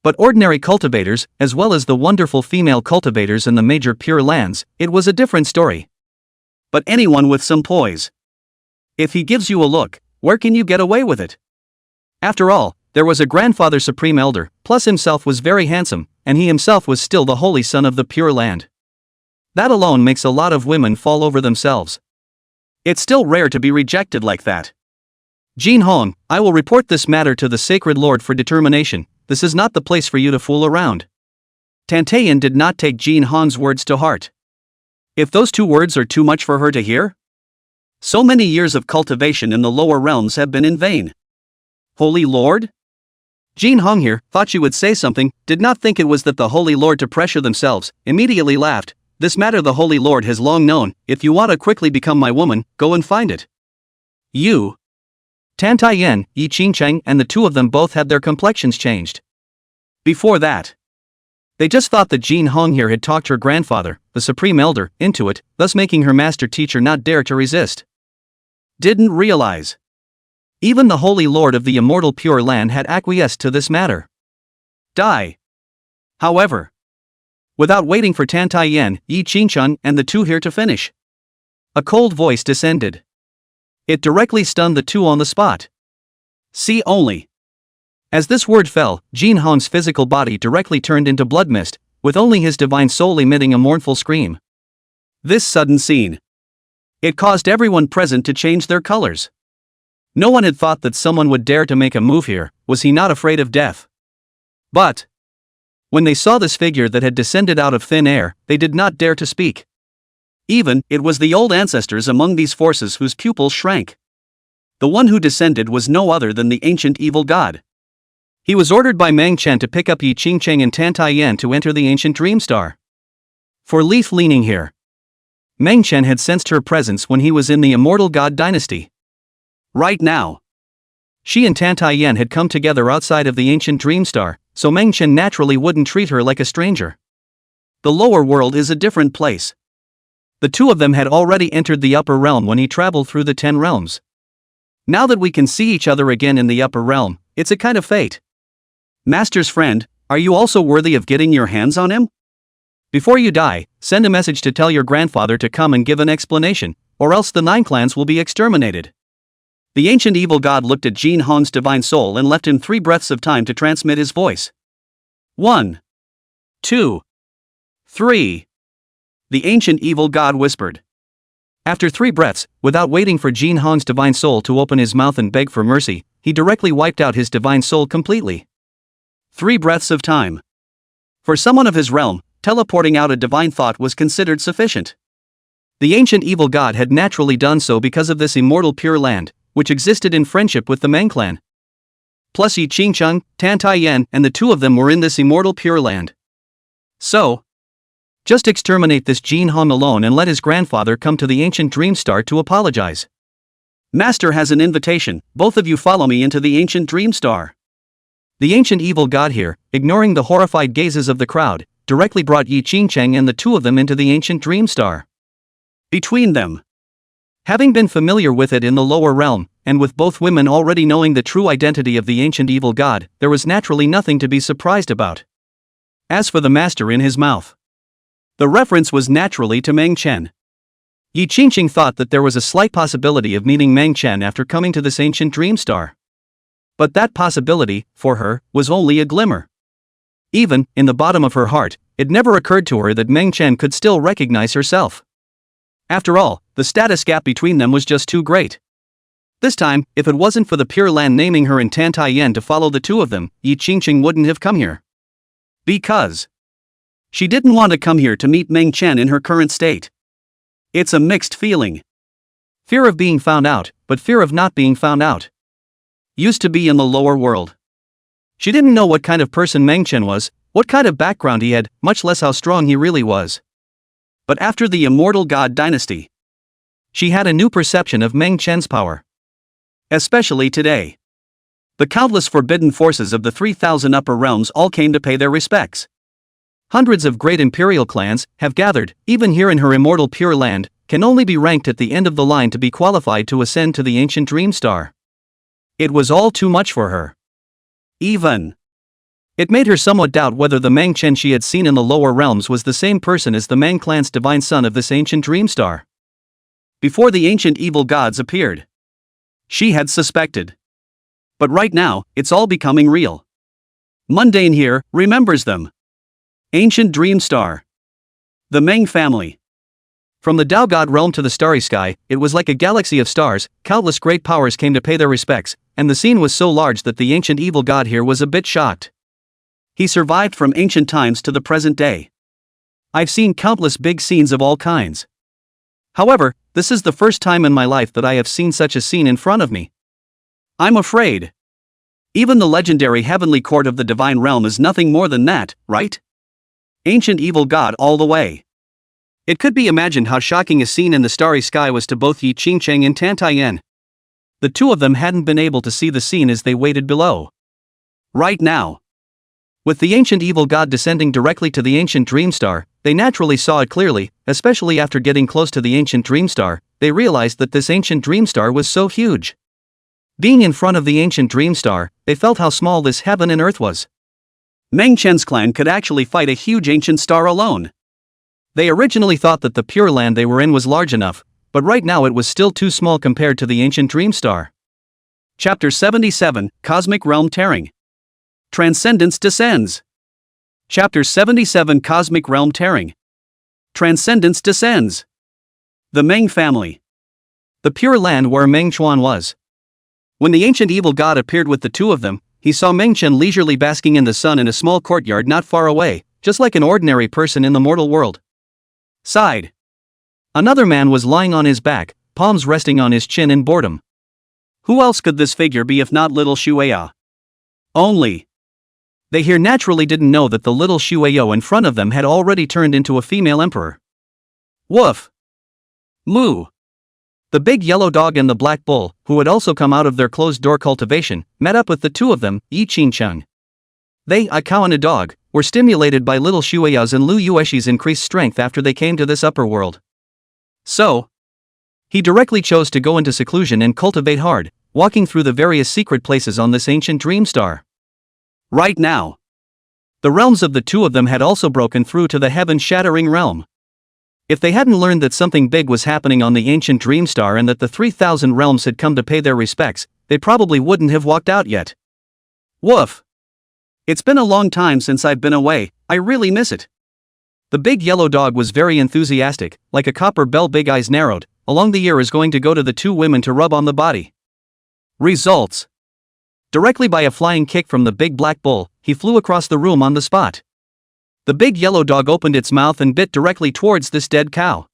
But ordinary cultivators, as well as the wonderful female cultivators in the major pure lands, it was a different story. But anyone with some poise. If he gives you a look, where can you get away with it? After all, there was a grandfather supreme elder, plus himself was very handsome, and he himself was still the holy son of the pure land. That alone makes a lot of women fall over themselves. It's still rare to be rejected like that. Jin Hong, I will report this matter to the sacred lord for determination. This is not the place for you to fool around. Tan Tai Yen did not take Jin Hong's words to heart. If those 2 words are too much for her to hear? So many years of cultivation in the lower realms have been in vain. Holy Lord? Jin Hong here thought she would say something, did not think it was that the Holy Lord to pressure themselves, immediately laughed. This matter the Holy Lord has long known. If you want to quickly become my woman, go and find it. You. Tan Tai Yen, Yi Qingcheng and the 2 of them both had their complexions changed. Before that, they just thought that Jin Hong here had talked her grandfather, the supreme elder, into it, thus making her master teacher not dare to resist. Didn't realize. Even the Holy Lord of the immortal pure land had acquiesced to this matter. Die. However, without waiting for Tan Tai Yen, Yi Qingcheng and the 2 here to finish, a cold voice descended. It directly stunned the 2 on the spot. See only. As this word fell, Jin Hong's physical body directly turned into blood mist, with only his divine soul emitting a mournful scream. This sudden scene. It caused everyone present to change their colors. No one had thought that someone would dare to make a move here. Was he not afraid of death? But when they saw this figure that had descended out of thin air, they did not dare to speak. Even, it was the old ancestors among these forces whose pupils shrank. The one who descended was no other than the ancient evil god. He was ordered by Meng Chen to pick up Yi Qingcheng and Tan Tai Yan to enter the ancient dream star. For leaf leaning here. Meng Chen had sensed her presence when he was in the immortal god dynasty. Right now, she and Tan Tai Yan had come together outside of the ancient dream star, so Meng Chen naturally wouldn't treat her like a stranger. The lower world is a different place. The two of them had already entered the upper realm when he traveled through the 10 realms. Now that we can see each other again in the upper realm, it's a kind of fate. Master's friend, are you also worthy of getting your hands on him? Before you die, send a message to tell your grandfather to come and give an explanation, or else the 9 clans will be exterminated. The ancient evil god looked at Jin Hong's divine soul and left him 3 breaths of time to transmit his voice. 1, 2, 3. The ancient evil god whispered. After 3 breaths, without waiting for Jin Hong's divine soul to open his mouth and beg for mercy, he directly wiped out his divine soul completely. 3 breaths of time. For someone of his realm, teleporting out a divine thought was considered sufficient. The ancient evil god had naturally done so because of this immortal pure land, which existed in friendship with the Meng clan. Plus Yi Qingcheng, Tan Tai Yan, and the 2 of them were in this immortal pure land. So, just exterminate this Jin Hong alone and let his grandfather come to the ancient dream star to apologize. Master has an invitation, both of you follow me into the ancient dream star. The ancient evil god here, ignoring the horrified gazes of the crowd, directly brought Yi Qingcheng and the 2 of them into the ancient dream star. Between them, having been familiar with it in the lower realm, and with both women already knowing the true identity of the ancient evil god, there was naturally nothing to be surprised about. As for the master in his mouth, the reference was naturally to Meng Chen. Yi Qingcheng thought that there was a slight possibility of meeting Meng Chen after coming to this ancient dream star. But that possibility, for her, was only a glimmer. Even, in the bottom of her heart, it never occurred to her that Meng Chen could still recognize herself. After all, the status gap between them was just too great. This time, if it wasn't for the Pure Land naming her and Tan Tai Yan to follow the 2 of them, Yi Qingcheng wouldn't have come here. Because she didn't want to come here to meet Meng Chen in her current state. It's a mixed feeling. Fear of being found out, but fear of not being found out. Used to be in the lower world. She didn't know what kind of person Meng Chen was, what kind of background he had, much less how strong he really was. But after the immortal god dynasty, she had a new perception of Meng Chen's power. Especially today. The countless forbidden forces of the 3,000 upper realms all came to pay their respects. Hundreds of great imperial clans have gathered, even here in her immortal pure land, can only be ranked at the end of the line to be qualified to ascend to the ancient dream star. It was all too much for her. Even. It made her somewhat doubt whether the Meng Chen she had seen in the lower realms was the same person as the Meng clan's divine son of this ancient dream star. Before the ancient evil gods appeared, she had suspected. But right now, it's all becoming real. Mundane here remembers them. Ancient dream star. The Meng family. From the Tao God realm to the starry sky, it was like a galaxy of stars. Countless great powers came to pay their respects, and the scene was so large that the ancient evil god here was a bit shocked. He survived from ancient times to the present day. I've seen countless big scenes of all kinds. However, this is the first time in my life that I have seen such a scene in front of me. I'm afraid. Even the legendary heavenly court of the divine realm is nothing more than that, right? Ancient evil god all the way. It could be imagined how shocking a scene in the starry sky was to both Yi Qingcheng and Tan Tai Yan. The 2 of them hadn't been able to see the scene as they waited below. Right now, with the ancient evil god descending directly to the ancient dream star, they naturally saw it clearly, especially after getting close to the ancient dream star. They realized that this ancient dream star was so huge. Being in front of the ancient dream star, they felt how small this heaven and earth was. Meng Chen's clan could actually fight a huge ancient star alone. They originally thought that the pure land they were in was large enough, but right now it was still too small compared to the ancient dream star. Chapter 77, Cosmic Realm Tearing. Transcendence descends. Chapter 77, Cosmic Realm Tearing. Transcendence descends. The Meng family. The pure land where Meng Chuan was. When the ancient evil god appeared with the 2 of them, he saw Meng Chen leisurely basking in the sun in a small courtyard not far away, just like an ordinary person in the mortal world. Side. Another man was lying on his back, palms resting on his chin in boredom. Who else could this figure be if not little Shueya? Only. They here naturally didn't know that the little Shueyo in front of them had already turned into a female emperor. Woof! Moo! The big yellow dog and the black bull, who had also come out of their closed-door cultivation, met up with the two of them, Yi Qingcheng. They, a cow and a dog, were stimulated by little Shueya's and Lu Yueshi's increased strength after they came to this upper world. So, he directly chose to go into seclusion and cultivate hard, walking through the various secret places on this ancient dream star. Right now, the realms of the two of them had also broken through to the heaven-shattering realm. If they hadn't learned that something big was happening on the ancient dream star and that the 3,000 realms had come to pay their respects, they probably wouldn't have walked out yet. Woof! It's been a long time since I've been away, I really miss it. The big yellow dog was very enthusiastic, like a copper bell, big eyes narrowed. Along the ear is going to go to the two women to rub on the body. Results. Directly by a flying kick from the big black bull, he flew across the room on the spot. The big yellow dog opened its mouth and bit directly towards this dead cow.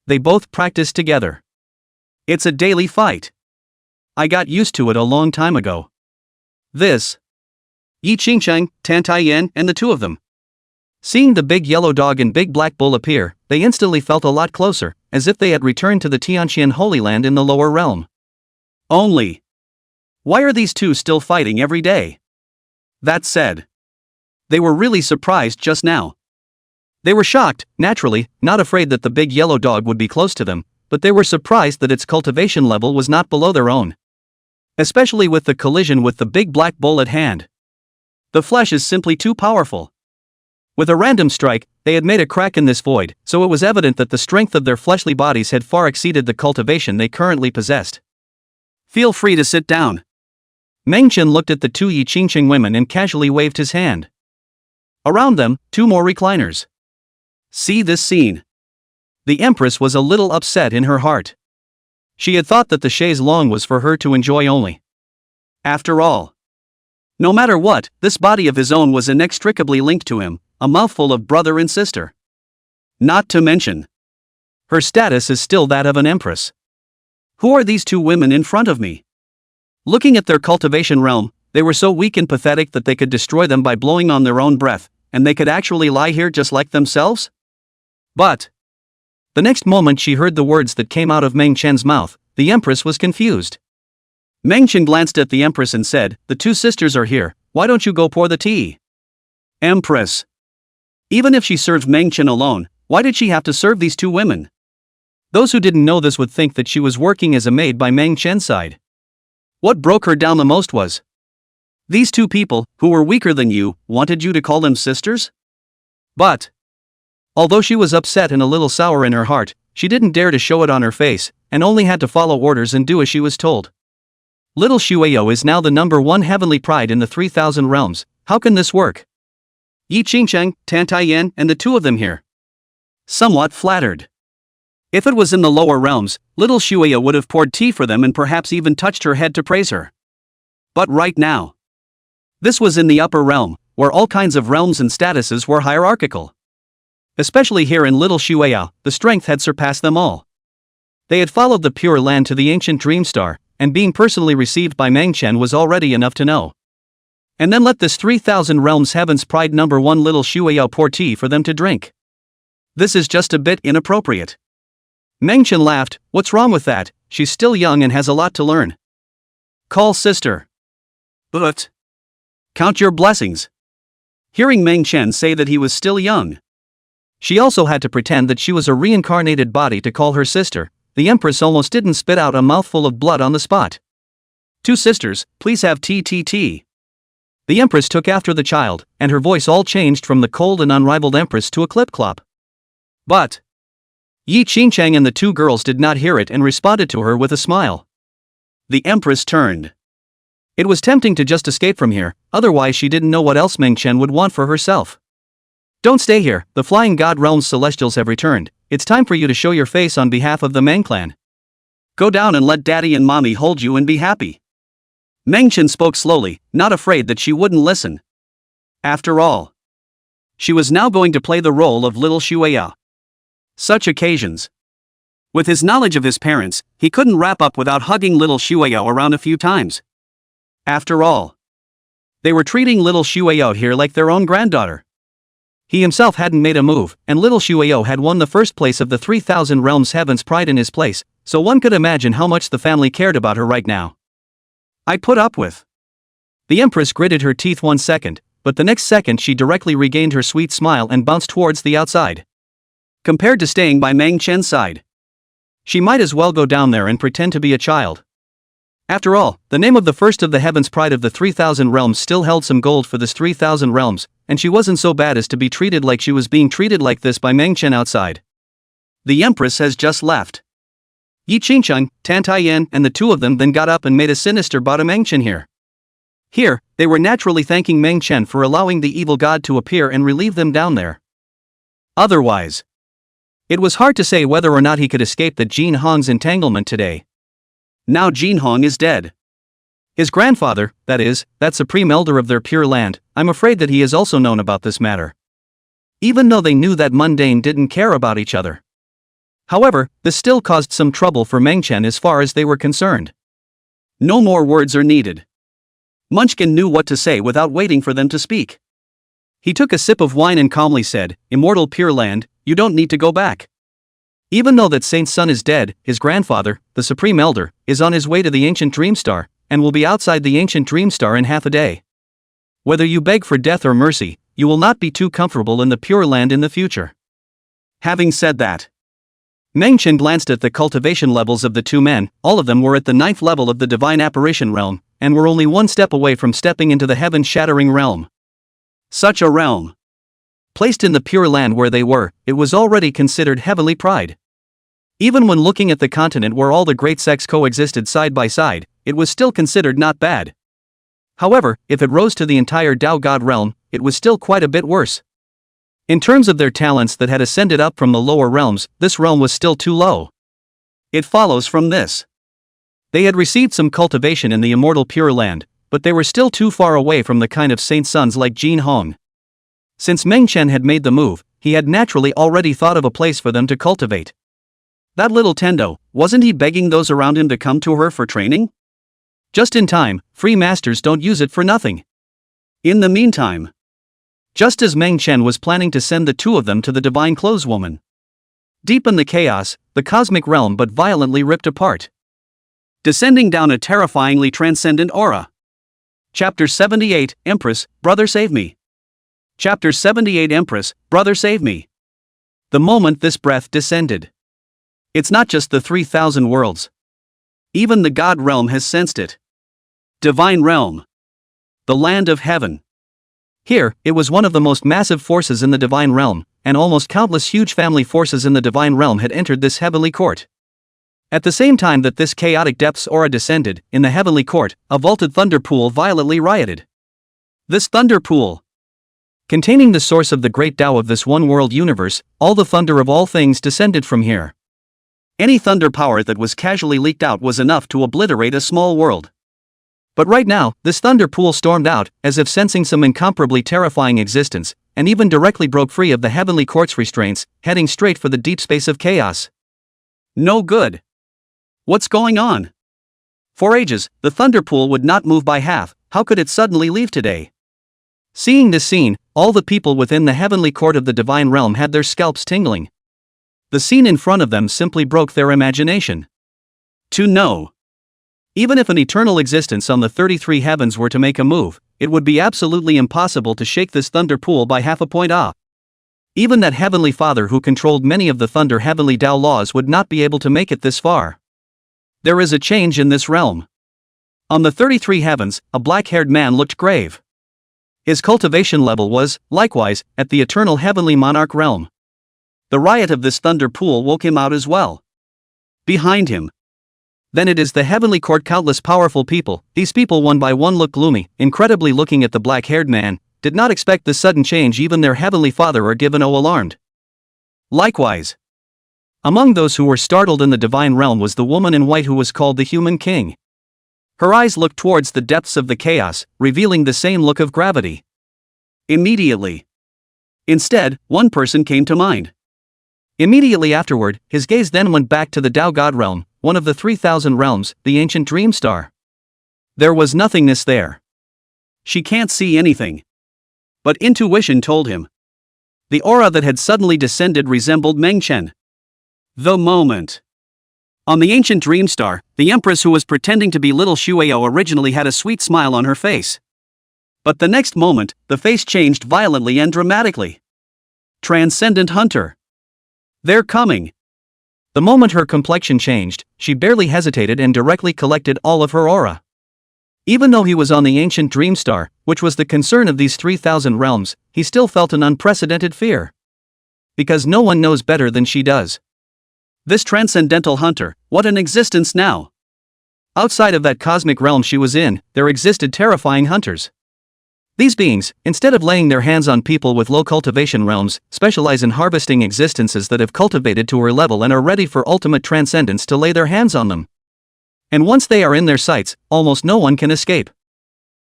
They both practiced together. It's a daily fight. I got used to it a long time ago. This. Yi Qingcheng, Tan Taiyan, and the two of them. Seeing the big yellow dog and big black bull appear, they instantly felt a lot closer, as if they had returned to the Tianqian Holy Land in the lower realm. Only. Why are these two still fighting every day? That said, they were really surprised just now. They were shocked, naturally, not afraid that the big yellow dog would be close to them, but they were surprised that its cultivation level was not below their own. Especially with the collision with the big black bull at hand. The flesh is simply too powerful. With a random strike, they had made a crack in this void, so it was evident that the strength of their fleshly bodies had far exceeded the cultivation they currently possessed. Feel free to sit down. Meng Chen looked at the two Yi Qingcheng women and casually waved his hand. Around them, two more recliners. See this scene. The Empress was a little upset in her heart. She had thought that the chaise longue was for her to enjoy only. After all, no matter what, this body of his own was inextricably linked to him, a mouthful of brother and sister. Not to mention, her status is still that of an empress. Who are these two women in front of me? Looking at their cultivation realm, they were so weak and pathetic that they could destroy them by blowing on their own breath, and they could actually lie here just like themselves? But the next moment she heard the words that came out of Meng Chen's mouth, the Empress was confused. Meng Chen glanced at the Empress and said, "The two sisters are here, why don't you go pour the tea?" Empress. Even if she served Meng Chen alone, why did she have to serve these two women? Those who didn't know this would think that she was working as a maid by Meng Chen's side. What broke her down the most was, these two people, who were weaker than you, wanted you to call them sisters? But although she was upset and a little sour in her heart, she didn't dare to show it on her face, and only had to follow orders and do as she was told. Little Shueyo is now the #1 heavenly pride in the 3,000 realms, how can this work? Yi Qingcheng, Tan Taiyan, and the two of them here. Somewhat flattered. If it was in the lower realms, little Shueyo would have poured tea for them and perhaps even touched her head to praise her. But right now, this was in the upper realm, where all kinds of realms and statuses were hierarchical. Especially here in Little Shueya, the strength had surpassed them all. They had followed the Pure Land to the ancient Dream Star, and being personally received by Meng Chen was already enough to know. And then let this 3,000 realms heaven's pride #1 Little Shueyo pour tea for them to drink. This is just a bit inappropriate. Meng Chen laughed, what's wrong with that, she's still young and has a lot to learn. Call sister. But count your blessings. Hearing Meng Chen say that he was still young, she also had to pretend that she was a reincarnated body to call her sister. The Empress almost didn't spit out a mouthful of blood on the spot. Two sisters, please have tea. The Empress took after the child, and her voice all changed from the cold and unrivaled Empress to a clip-clop. But Yi Qingcheng and the two girls did not hear it and responded to her with a smile. The Empress turned. It was tempting to just escape from here, otherwise she didn't know what else Meng Chen would want for herself. Don't stay here, the Flying God Realm's Celestials have returned, it's time for you to show your face on behalf of the Meng clan. Go down and let Daddy and Mommy hold you and be happy. Meng Chen spoke slowly, not afraid that she wouldn't listen. After all, she was now going to play the role of Little Shueya. Such occasions. With his knowledge of his parents, he couldn't wrap up without hugging Little Shueya around a few times. After all, They were treating little Shuei out here like their own granddaughter. He himself hadn't made a move, and little Shuei had won the first place of the 3,000 realms heaven's pride in his place, so one could imagine how much the family cared about her right now. I put up with. The Empress gritted her teeth 1 second, but the next second she directly regained her sweet smile and bounced towards the outside. Compared to staying by Meng Chen's side, she might as well go down there and pretend to be a child. After all, the name of the first of the heaven's pride of the 3,000 realms still held some gold for this 3,000 realms, and she wasn't so bad as to be treated like she was being treated like this by Meng Chen outside. The Empress has just left. Yi Qingcheng, Tan Taiyan, and the two of them then got up and made a sinister bow to Meng Chen here. Here, they were naturally thanking Meng Chen for allowing the evil god to appear and relieve them down there. Otherwise, it was hard to say whether or not he could escape the Jin Hong's entanglement today. Now Jin Hong is dead. His grandfather, that supreme elder of their pure land, I'm afraid that he has also known about this matter. Even though they knew that mundane didn't care about each other. However, this still caused some trouble for Meng Chen as far as they were concerned. No more words are needed. Munchkin knew what to say without waiting for them to speak. He took a sip of wine and calmly said, "Immortal Pure Land, you don't need to go back. Even though that Saint's son is dead, his grandfather, the Supreme Elder, is on his way to the ancient Dream Star, and will be outside the ancient Dream Star in half a day. Whether you beg for death or mercy, you will not be too comfortable in the Pure Land in the future." Having said that, Meng Chen glanced at the cultivation levels of the two men. All of them were at the 9th level of the Divine Apparition realm, and were only one step away from stepping into the heaven-shattering realm. Such a realm. Placed in the Pure Land where they were, it was already considered heavenly pride. Even when looking at the continent where all the great sects coexisted side by side, it was still considered not bad. However, if it rose to the entire Tao God realm, it was still quite a bit worse. In terms of their talents that had ascended up from the lower realms, this realm was still too low. It follows from this. They had received some cultivation in the immortal Pure Land, but they were still too far away from the kind of saint sons like Jin Hong. Since Meng Chen had made the move, he had naturally already thought of a place for them to cultivate. That little Tendo, wasn't he begging those around him to come to her for training? Just in time, free masters don't use it for nothing. In the meantime, just as Meng Chen was planning to send the two of them to the Divine Clothes Woman, deep in the chaos, the cosmic realm but violently ripped apart, descending down a terrifyingly transcendent aura. Chapter 78, Empress, Brother Save Me. Chapter 78, Empress, Brother Save Me. The moment this breath descended, it's not just the 3,000 worlds. Even the God realm has sensed it. Divine realm. The land of heaven. Here, it was one of the most massive forces in the divine realm, and almost countless huge family forces in the divine realm had entered this heavenly court. At the same time that this chaotic depths aura descended, in the heavenly court, a vaulted thunder pool violently rioted. This thunder pool, containing the source of the great Tao of this one-world universe, all the thunder of all things descended from here. Any thunder power that was casually leaked out was enough to obliterate a small world. But right now, this thunder pool stormed out, as if sensing some incomparably terrifying existence, and even directly broke free of the heavenly court's restraints, heading straight for the deep space of chaos. No good. What's going on? For ages, the thunder pool would not move by half. How could it suddenly leave today? Seeing this scene, all the people within the heavenly court of the divine realm had their scalps tingling. The scene in front of them simply broke their imagination. To know. Even if an eternal existence on the 33 heavens were to make a move, it would be absolutely impossible to shake this thunder pool by half a point off. Even that heavenly father who controlled many of the thunder heavenly Tao laws would not be able to make it this far. There is a change in this realm. On the 33 heavens, a black-haired man looked grave. His cultivation level was, likewise, at the eternal heavenly monarch realm. The riot of this thunder pool woke him out as well. Behind him. Then it is the heavenly court, countless powerful people. These people one by one look gloomy, incredibly looking at the black-haired man, did not expect this sudden change. Even their heavenly father are given alarmed. Likewise, among those who were startled in the divine realm was the woman in white who was called the human king. Her eyes looked towards the depths of the chaos, revealing the same look of gravity. Immediately. Instead, one person came to mind. Immediately afterward, his gaze then went back to the Tao God realm, one of the 3,000 realms, the ancient dream star. There was nothingness there. She can't see anything. But intuition told him. The aura that had suddenly descended resembled Meng Chen. The moment. On the ancient dream star, the empress who was pretending to be little Shueo originally had a sweet smile on her face. But the next moment, the face changed violently and dramatically. Transcendent Hunter. They're coming. The moment her complexion changed, she barely hesitated and directly collected all of her aura. Even though he was on the ancient dream star, which was the concern of these 3,000 realms, he still felt an unprecedented fear. Because no one knows better than she does. This transcendental hunter, what an existence now! Outside of that cosmic realm she was in, there existed terrifying hunters. These beings, instead of laying their hands on people with low cultivation realms, specialize in harvesting existences that have cultivated to her level and are ready for ultimate transcendence to lay their hands on them. And once they are in their sights, almost no one can escape.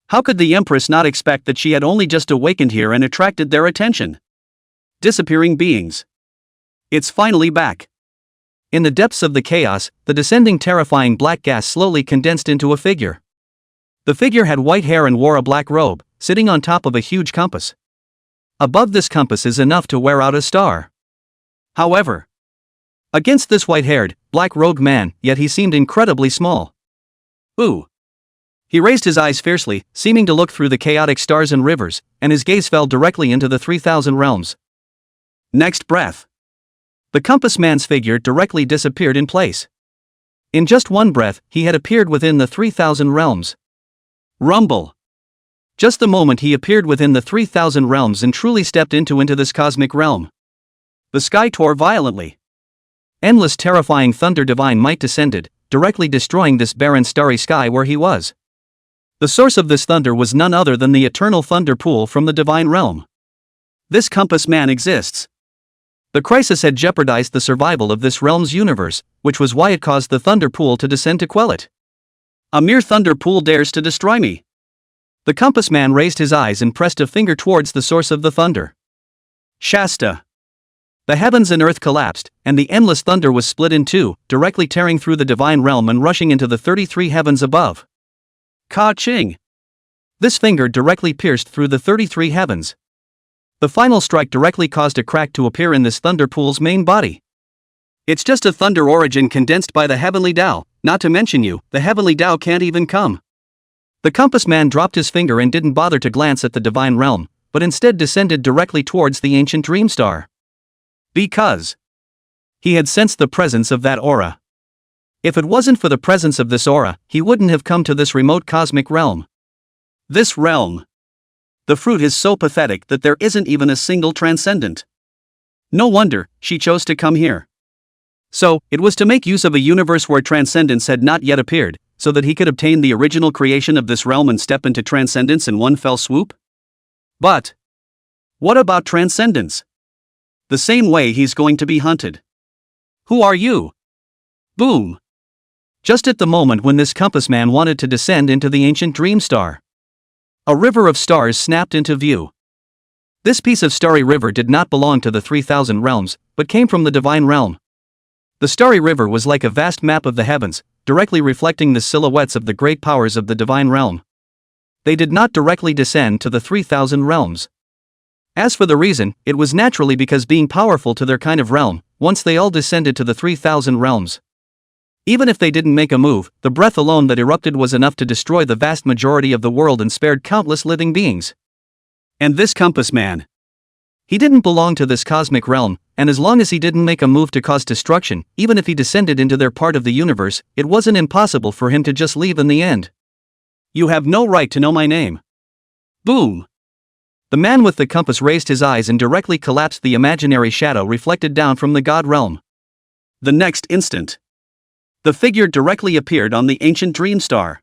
How could the Empress not expect that she had only just awakened here and attracted their attention? Disappearing beings. It's finally back. In the depths of the chaos, the descending terrifying black gas slowly condensed into a figure. The figure had white hair and wore a black robe, sitting on top of a huge compass. Above this compass is enough to wear out a star. However, against this white-haired, black-robed man, yet he seemed incredibly small. Ooh. He raised his eyes fiercely, seeming to look through the chaotic stars and rivers, and his gaze fell directly into the 3,000 realms. Next breath. The compass man's figure directly disappeared in place. In just one breath, he had appeared within the 3,000 realms. Rumble. Just the moment he appeared within the 3,000 realms and truly stepped into this cosmic realm. The sky tore violently. Endless terrifying thunder divine might descended, directly destroying this barren starry sky where he was. The source of this thunder was none other than the eternal thunder pool from the divine realm. This compass man exists. The crisis had jeopardized the survival of this realm's universe, which was why it caused the thunder pool to descend to quell it. A mere thunder pool dares to destroy me. The compass man raised his eyes and pressed a finger towards the source of the thunder. Shasta. The heavens and earth collapsed, and the endless thunder was split in two, directly tearing through the divine realm and rushing into the 33 heavens above. Ka-ching! This finger directly pierced through the 33 heavens. The final strike directly caused a crack to appear in this thunder pool's main body. It's just a thunder origin condensed by the heavenly Tao, not to mention the heavenly Tao can't even come. The compass man dropped his finger and didn't bother to glance at the divine realm, but instead descended directly towards the ancient dream star. Because he had sensed the presence of that aura. If it wasn't for the presence of this aura, he wouldn't have come to this remote cosmic realm. This realm. The fruit is so pathetic that there isn't even a single transcendent. No wonder she chose to come here. So, it was to make use of a universe where transcendence had not yet appeared, so that he could obtain the original creation of this realm and step into transcendence in one fell swoop? But what about transcendence? The same way he's going to be hunted. Who are you? Boom! Just at the moment when this compass man wanted to descend into the ancient dream star. A river of stars snapped into view. This piece of starry river did not belong to the 3,000 realms, but came from the divine realm. The starry river was like a vast map of the heavens, directly reflecting the silhouettes of the great powers of the divine realm. They did not directly descend to the 3,000 realms. As for the reason, it was naturally because being powerful to their kind of realm, once they all descended to the 3,000 realms. Even if they didn't make a move, the breath alone that erupted was enough to destroy the vast majority of the world and spared countless living beings. And this compass man. He didn't belong to this cosmic realm, and as long as he didn't make a move to cause destruction, even if he descended into their part of the universe, it wasn't impossible for him to just leave in the end. You have no right to know my name. Boom! The man with the compass raised his eyes and directly collapsed the imaginary shadow reflected down from the god realm. The next instant, the figure directly appeared on the ancient dream star.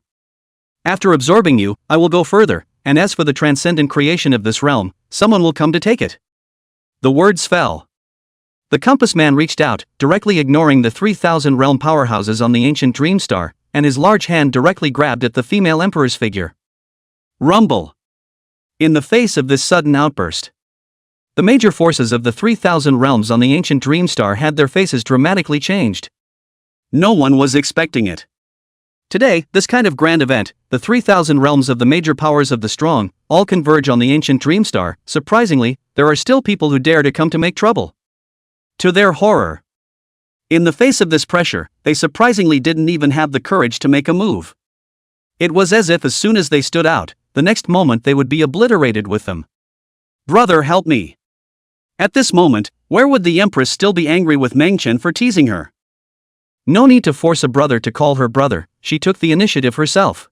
After absorbing you, I will go further, and as for the transcendent creation of this realm, someone will come to take it. The words fell. The compass man reached out, directly ignoring the 3,000 realm powerhouses on the ancient dream star, and his large hand directly grabbed at the female emperor's figure. Rumble. In the face of this sudden outburst, the major forces of the 3,000 realms on the ancient dream star had their faces dramatically changed. No one was expecting it. Today, this kind of grand event, the 3,000 realms of the major powers of the strong, all converge on the ancient dream star. Surprisingly, there are still people who dare to come to make trouble. To their horror, in the face of this pressure, they surprisingly didn't even have the courage to make a move. It was as if as soon as they stood out, the next moment they would be obliterated with them. Brother, help me. At this moment, where would the Empress still be angry with Meng Chen for teasing her? No need to force a brother to call her brother, she took the initiative herself.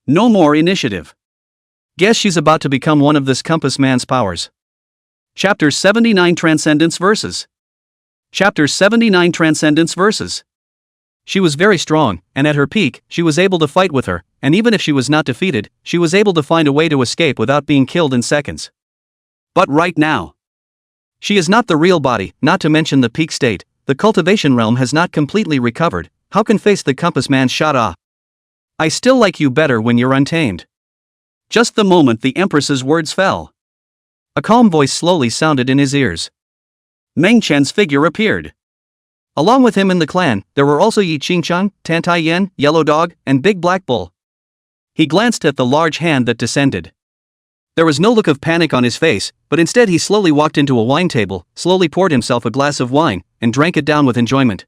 No more initiative. Guess she's about to become one of this compass man's powers. Chapter 79 Transcendence Verses. Chapter 79 Transcendence Verses. She was very strong, and at her peak, she was able to fight with her, and even if she was not defeated, she was able to find a way to escape without being killed in seconds. But right now, she is not the real body, not to mention the peak state. The cultivation realm has not completely recovered. How can face the compass man's shot? I still like you better when you're untamed. Just the moment the Empress's words fell, a calm voice slowly sounded in his ears. Meng Chen's figure appeared. Along with him in the clan, there were also Yi Qingchang, Tan Tai Yen, Yellow Dog, and Big Black Bull. He glanced at the large hand that descended. There was no look of panic on his face, but instead he slowly walked into a wine table, slowly poured himself a glass of wine, and drank it down with enjoyment.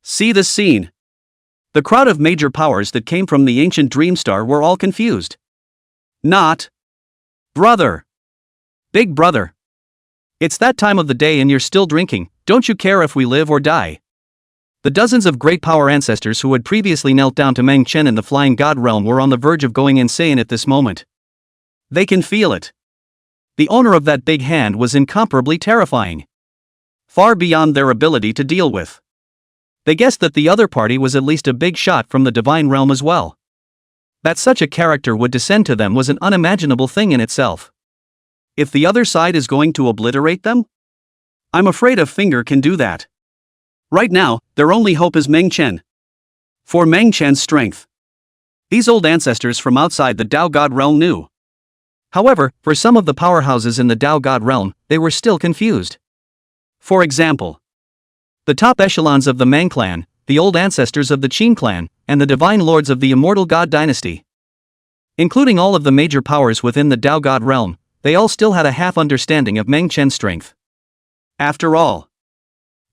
See this scene. The crowd of major powers that came from the ancient dream star were all confused. Not. Brother. Big brother. It's that time of the day and you're still drinking, don't you care if we live or die? The dozens of great power ancestors who had previously knelt down to Meng Chen in the flying god realm were on the verge of going insane at this moment. They can feel it. The owner of that big hand was incomparably terrifying. Far beyond their ability to deal with. They guessed that the other party was at least a big shot from the divine realm as well. That such a character would descend to them was an unimaginable thing in itself. If the other side is going to obliterate them? I'm afraid a finger can do that. Right now, their only hope is Meng Chen. For Meng Chen's strength. These old ancestors from outside the Tao God realm knew. However, for some of the powerhouses in the Tao God realm, they were still confused. For example, the top echelons of the Mang clan, the old ancestors of the Qin clan, and the divine lords of the immortal god dynasty. Including all of the major powers within the Tao God realm, they all still had a half understanding of Meng Chen's strength. After all,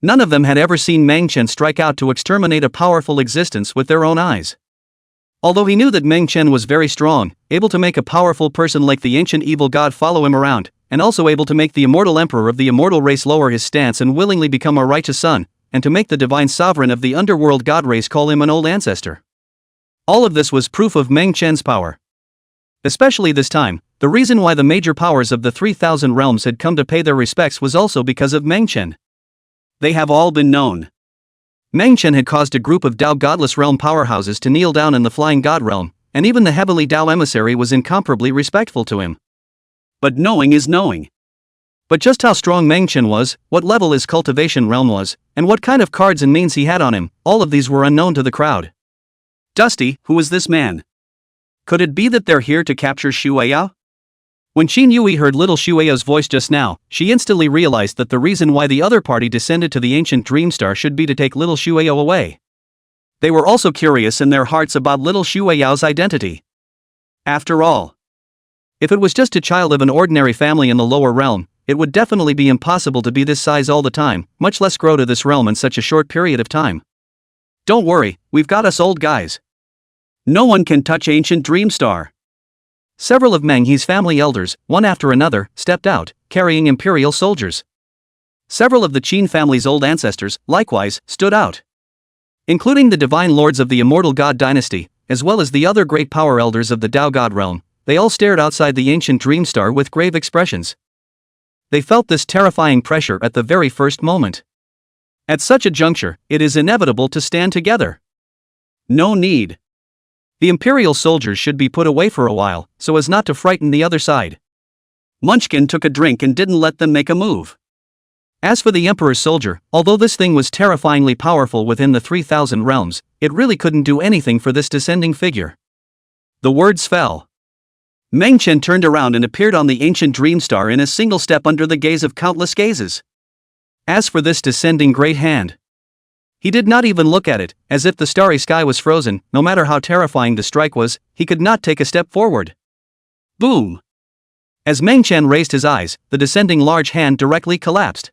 none of them had ever seen Meng Chen strike out to exterminate a powerful existence with their own eyes. Although he knew that Meng Chen was very strong, able to make a powerful person like the ancient evil god follow him around, and also able to make the immortal emperor of the immortal race lower his stance and willingly become a righteous son, and to make the divine sovereign of the underworld god race call him an old ancestor. All of this was proof of Meng Chen's power. Especially this time, the reason why the major powers of the 3,000 realms had come to pay their respects was also because of Meng Chen. They have all been known. Meng Chen had caused a group of Tao godless realm powerhouses to kneel down in the flying god realm, and even the heavenly Tao emissary was incomparably respectful to him. But knowing is knowing. But just how strong Meng Chen was, what level his cultivation realm was, and what kind of cards and means he had on him, all of these were unknown to the crowd. Dusty, who is this man? Could it be that they're here to capture Shueya? When Qin Yui heard little Shueya's voice just now, she instantly realized that the reason why the other party descended to the ancient dream star should be to take little Shueya away. They were also curious in their hearts about little Shueya's identity. After all, if it was just a child of an ordinary family in the lower realm, it would definitely be impossible to be this size all the time, much less grow to this realm in such a short period of time. Don't worry, we've got us old guys. No one can touch ancient dream star. Several of Meng He's family elders, one after another, stepped out, carrying imperial soldiers. Several of the Qin family's old ancestors, likewise, stood out. Including the divine lords of the immortal god dynasty, as well as the other great power elders of the Tao God realm, they all stared outside the ancient dream star with grave expressions. They felt this terrifying pressure at the very first moment. At such a juncture, it is inevitable to stand together. No need. The imperial soldiers should be put away for a while, so as not to frighten the other side. Munchkin took a drink and didn't let them make a move. As for the emperor's soldier, although this thing was terrifyingly powerful within the 3,000 realms, it really couldn't do anything for this descending figure. The words fell. Meng Chen turned around and appeared on the ancient dream star in a single step under the gaze of countless gazes. As for this descending great hand, He did not even look at it, as if the starry sky was frozen. No matter how terrifying the strike was, he could not take a step forward. Boom! As Meng Chen raised his eyes, the descending large hand directly collapsed.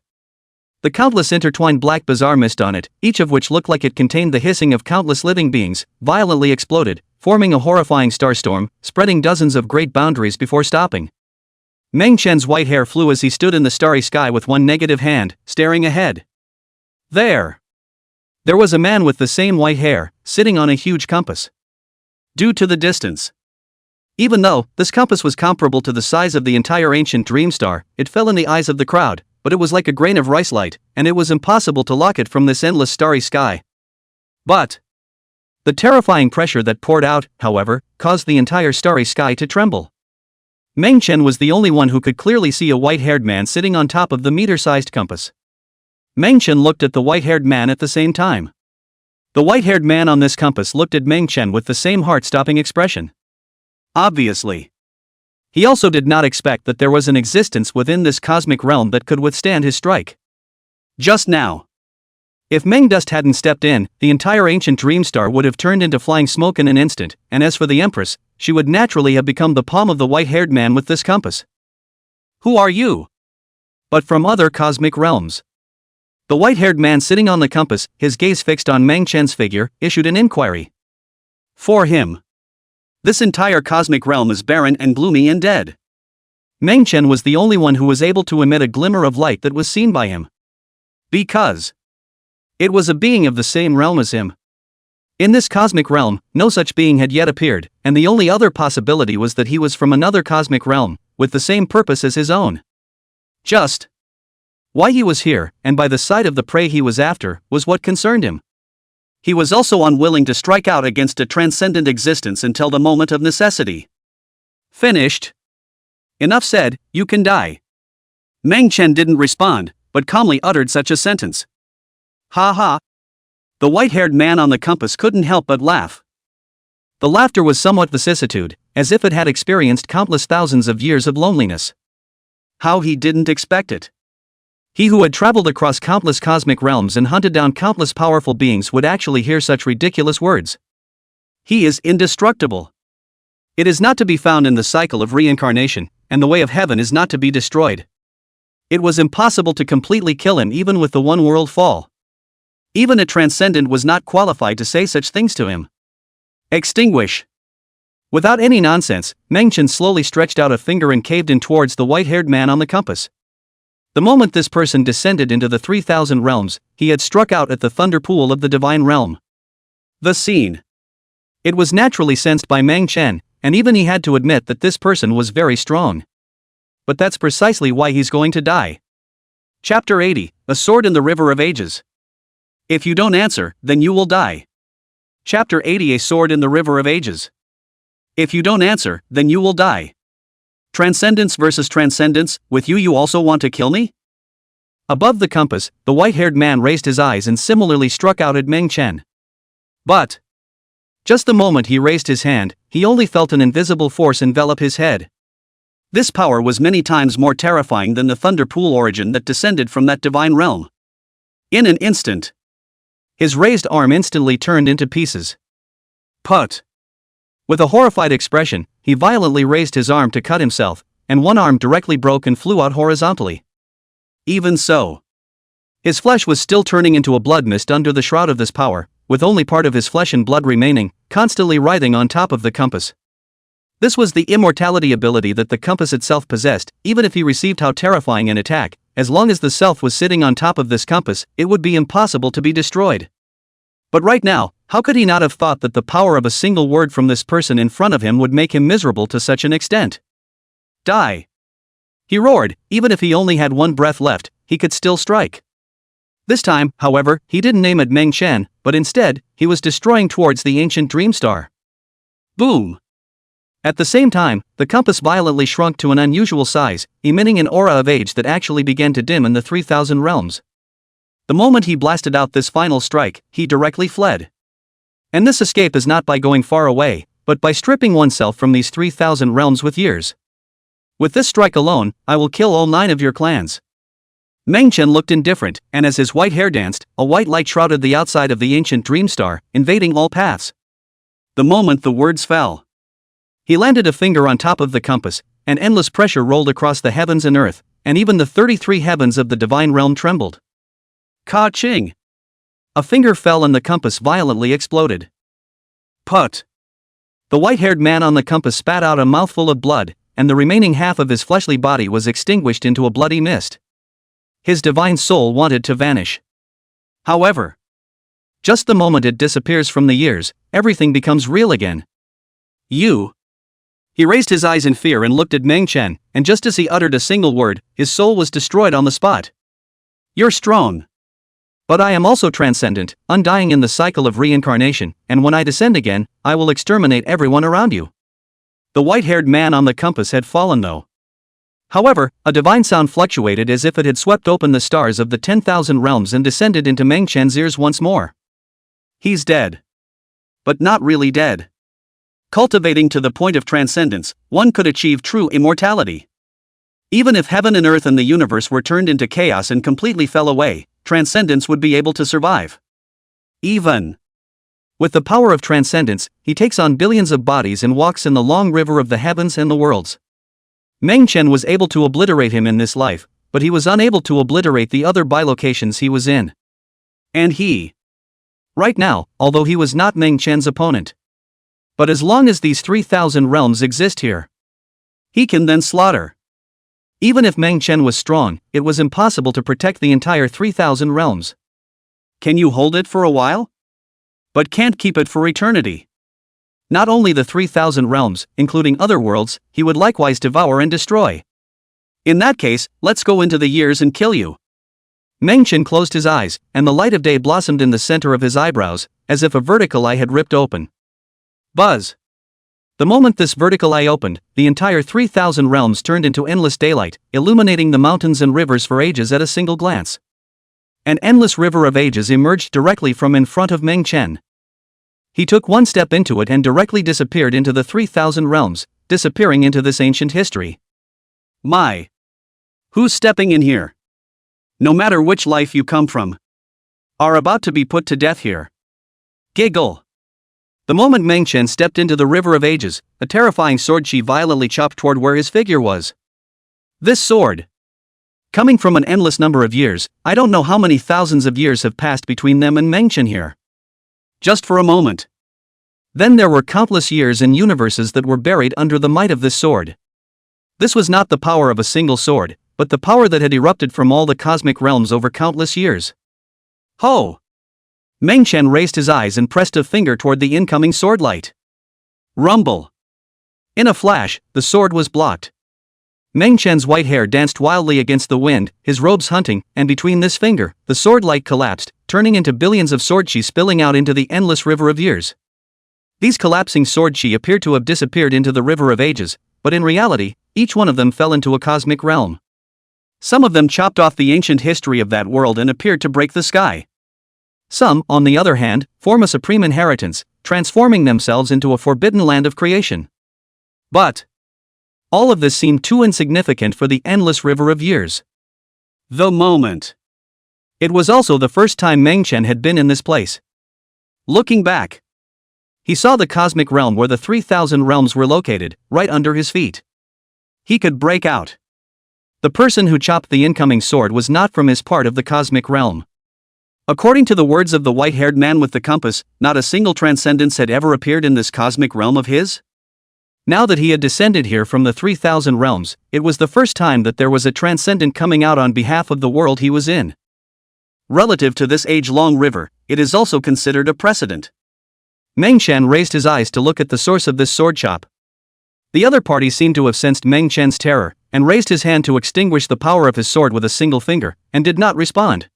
The countless intertwined black bizarre mist on it, each of which looked like it contained the hissing of countless living beings, violently exploded, forming a horrifying starstorm, spreading dozens of great boundaries before stopping. Meng Chen's white hair flew as he stood in the starry sky with one negative hand, staring ahead. There was a man with the same white hair, sitting on a huge compass. Due to the distance. Even though this compass was comparable to the size of the entire ancient dream star, it fell in the eyes of the crowd, but it was like a grain of rice light, and it was impossible to lock it from this endless starry sky. But the terrifying pressure that poured out, however, caused the entire starry sky to tremble. Meng Chen was the only one who could clearly see a white-haired man sitting on top of the meter-sized compass. Meng Chen looked at the white-haired man at the same time. The white-haired man on this compass looked at Meng Chen with the same heart-stopping expression. Obviously. He also did not expect that there was an existence within this cosmic realm that could withstand his strike. Just now. If Meng Dust hadn't stepped in, the entire ancient dream star would have turned into flying smoke in an instant, and as for the Empress, she would naturally have become the palm of the white-haired man with this compass. Who are you? But from other cosmic realms. The white-haired man sitting on the compass, his gaze fixed on Meng Chen's figure, issued an inquiry. For him. This entire cosmic realm is barren and gloomy and dead. Meng Chen was the only one who was able to emit a glimmer of light that was seen by him. Because it was a being of the same realm as him. In this cosmic realm, no such being had yet appeared, and the only other possibility was that he was from another cosmic realm, with the same purpose as his own. Just why he was here, and by the sight of the prey he was after, was what concerned him. He was also unwilling to strike out against a transcendent existence until the moment of necessity. Finished. Enough said, you can die. Meng Chen didn't respond, but calmly uttered such a sentence. Ha ha. The white-haired man on the compass couldn't help but laugh. The laughter was somewhat vicissitude, as if it had experienced countless thousands of years of loneliness. How he didn't expect it. He who had traveled across countless cosmic realms and hunted down countless powerful beings would actually hear such ridiculous words. He is indestructible. It is not to be found in the cycle of reincarnation, and the way of heaven is not to be destroyed. It was impossible to completely kill him even with the one-world fall. Even a transcendent was not qualified to say such things to him. Extinguish. Without any nonsense, Meng Chen slowly stretched out a finger and caved in towards the white-haired man on the compass. The moment this person descended into the 3,000 realms, he had struck out at the thunder pool of the divine realm. The scene. It was naturally sensed by Meng Chen, and even he had to admit that this person was very strong. But that's precisely why he's going to die. Chapter 80, A Sword in the River of Ages. If you don't answer, then you will die. Chapter 80, A Sword in the River of Ages. If you don't answer, then you will die. Transcendence versus transcendence, with you also want to kill me? Above the compass, the white-haired man raised his eyes and similarly struck out at Meng Chen. But just the moment he raised his hand, he only felt an invisible force envelop his head. This power was many times more terrifying than the thunder pool origin that descended from that divine realm. In an instant, his raised arm instantly turned into pieces. Put! With a horrified expression, he violently raised his arm to cut himself, and one arm directly broke and flew out horizontally. Even so, his flesh was still turning into a blood mist under the shroud of this power, with only part of his flesh and blood remaining, constantly writhing on top of the compass. This was the immortality ability that the compass itself possessed. Even if he received how terrifying an attack, as long as the self was sitting on top of this compass, it would be impossible to be destroyed. But right now, how could he not have thought that the power of a single word from this person in front of him would make him miserable to such an extent? Die! He roared. Even if he only had one breath left, he could still strike. This time, however, he didn't aim at Meng Chen, but instead, he was destroying towards the ancient dream star. Boom! At the same time, the compass violently shrunk to an unusual size, emitting an aura of age that actually began to dim in the 3,000 realms. The moment he blasted out this final strike, he directly fled. And this escape is not by going far away, but by stripping oneself from these 3,000 realms with years. With this strike alone, I will kill all 9 of your clans. Meng Chen looked indifferent, and as his white hair danced, a white light shrouded the outside of the ancient dream star, invading all paths. The moment the words fell, he landed a finger on top of the compass, and endless pressure rolled across the heavens and earth, and even the 33 heavens of the divine realm trembled. Ka-ching! A finger fell and the compass violently exploded. Put! The white-haired man on the compass spat out a mouthful of blood, and the remaining half of his fleshly body was extinguished into a bloody mist. His divine soul wanted to vanish. However, just the moment it disappears from the years, everything becomes real again. You! He raised his eyes in fear and looked at Meng Chen, and just as he uttered a single word, his soul was destroyed on the spot. You're strong. But I am also transcendent, undying in the cycle of reincarnation, and when I descend again, I will exterminate everyone around you. The white-haired man on the compass had fallen though. However, a divine sound fluctuated as if it had swept open the stars of the 10,000 realms and descended into Meng Chen's ears once more. He's dead. But not really dead. Cultivating to the point of transcendence, one could achieve true immortality. Even if heaven and earth and the universe were turned into chaos and completely fell away, transcendence would be able to survive. Even with the power of transcendence, he takes on billions of bodies and walks in the long river of the heavens and the worlds. Meng Chen was able to obliterate him in this life, but he was unable to obliterate the other bilocations he was in. And he, right now, although he was not Meng Chen's opponent. But as long as these 3,000 realms exist here, he can then slaughter. Even if Meng Chen was strong, it was impossible to protect the entire 3,000 realms. Can you hold it for a while? But can't keep it for eternity. Not only the 3,000 realms, including other worlds, he would likewise devour and destroy. In that case, let's go into the years and kill you. Meng Chen closed his eyes, and the light of day blossomed in the center of his eyebrows, as if a vertical eye had ripped open. Buzz! The moment this vertical eye opened, the entire 3,000 realms turned into endless daylight, illuminating the mountains and rivers for ages at a single glance. An endless river of ages emerged directly from in front of Meng Chen. He took one step into it and directly disappeared into the 3,000 realms, disappearing into this ancient history. My! Who's stepping in here? No matter which life you come from, are about to be put to death here. Giggle! The moment Meng Chen stepped into the river of ages, a terrifying sword chi violently chopped toward where his figure was. This sword, coming from an endless number of years, I don't know how many thousands of years have passed between them and Meng Chen here. Just for a moment. Then there were countless years and universes that were buried under the might of this sword. This was not the power of a single sword, but the power that had erupted from all the cosmic realms over countless years. Ho! Meng Chen raised his eyes and pressed a finger toward the incoming sword light. Rumble! In a flash, the sword was blocked. Meng Chen's white hair danced wildly against the wind, his robes hunting, and between this finger, the sword light collapsed, turning into billions of sword chi spilling out into the endless river of years. These collapsing sword chi appeared to have disappeared into the river of ages, but in reality, each one of them fell into a cosmic realm. Some of them chopped off the ancient history of that world and appeared to break the sky. Some, on the other hand, form a supreme inheritance, transforming themselves into a forbidden land of creation. But all of this seemed too insignificant for the endless river of years. The moment. It was also the first time Meng Chen had been in this place. Looking back, he saw the cosmic realm where the 3,000 realms were located, right under his feet. He could break out. The person who chopped the incoming sword was not from his part of the cosmic realm. According to the words of the white-haired man with the compass, not a single transcendence had ever appeared in this cosmic realm of his. Now that he had descended here from the 3,000 realms, it was the first time that there was a transcendent coming out on behalf of the world he was in. Relative to this age-long river, it is also considered a precedent. Meng Chen raised his eyes to look at the source of this sword chop. The other party seemed to have sensed Meng Chen's terror, and raised his hand to extinguish the power of his sword with a single finger, and did not respond.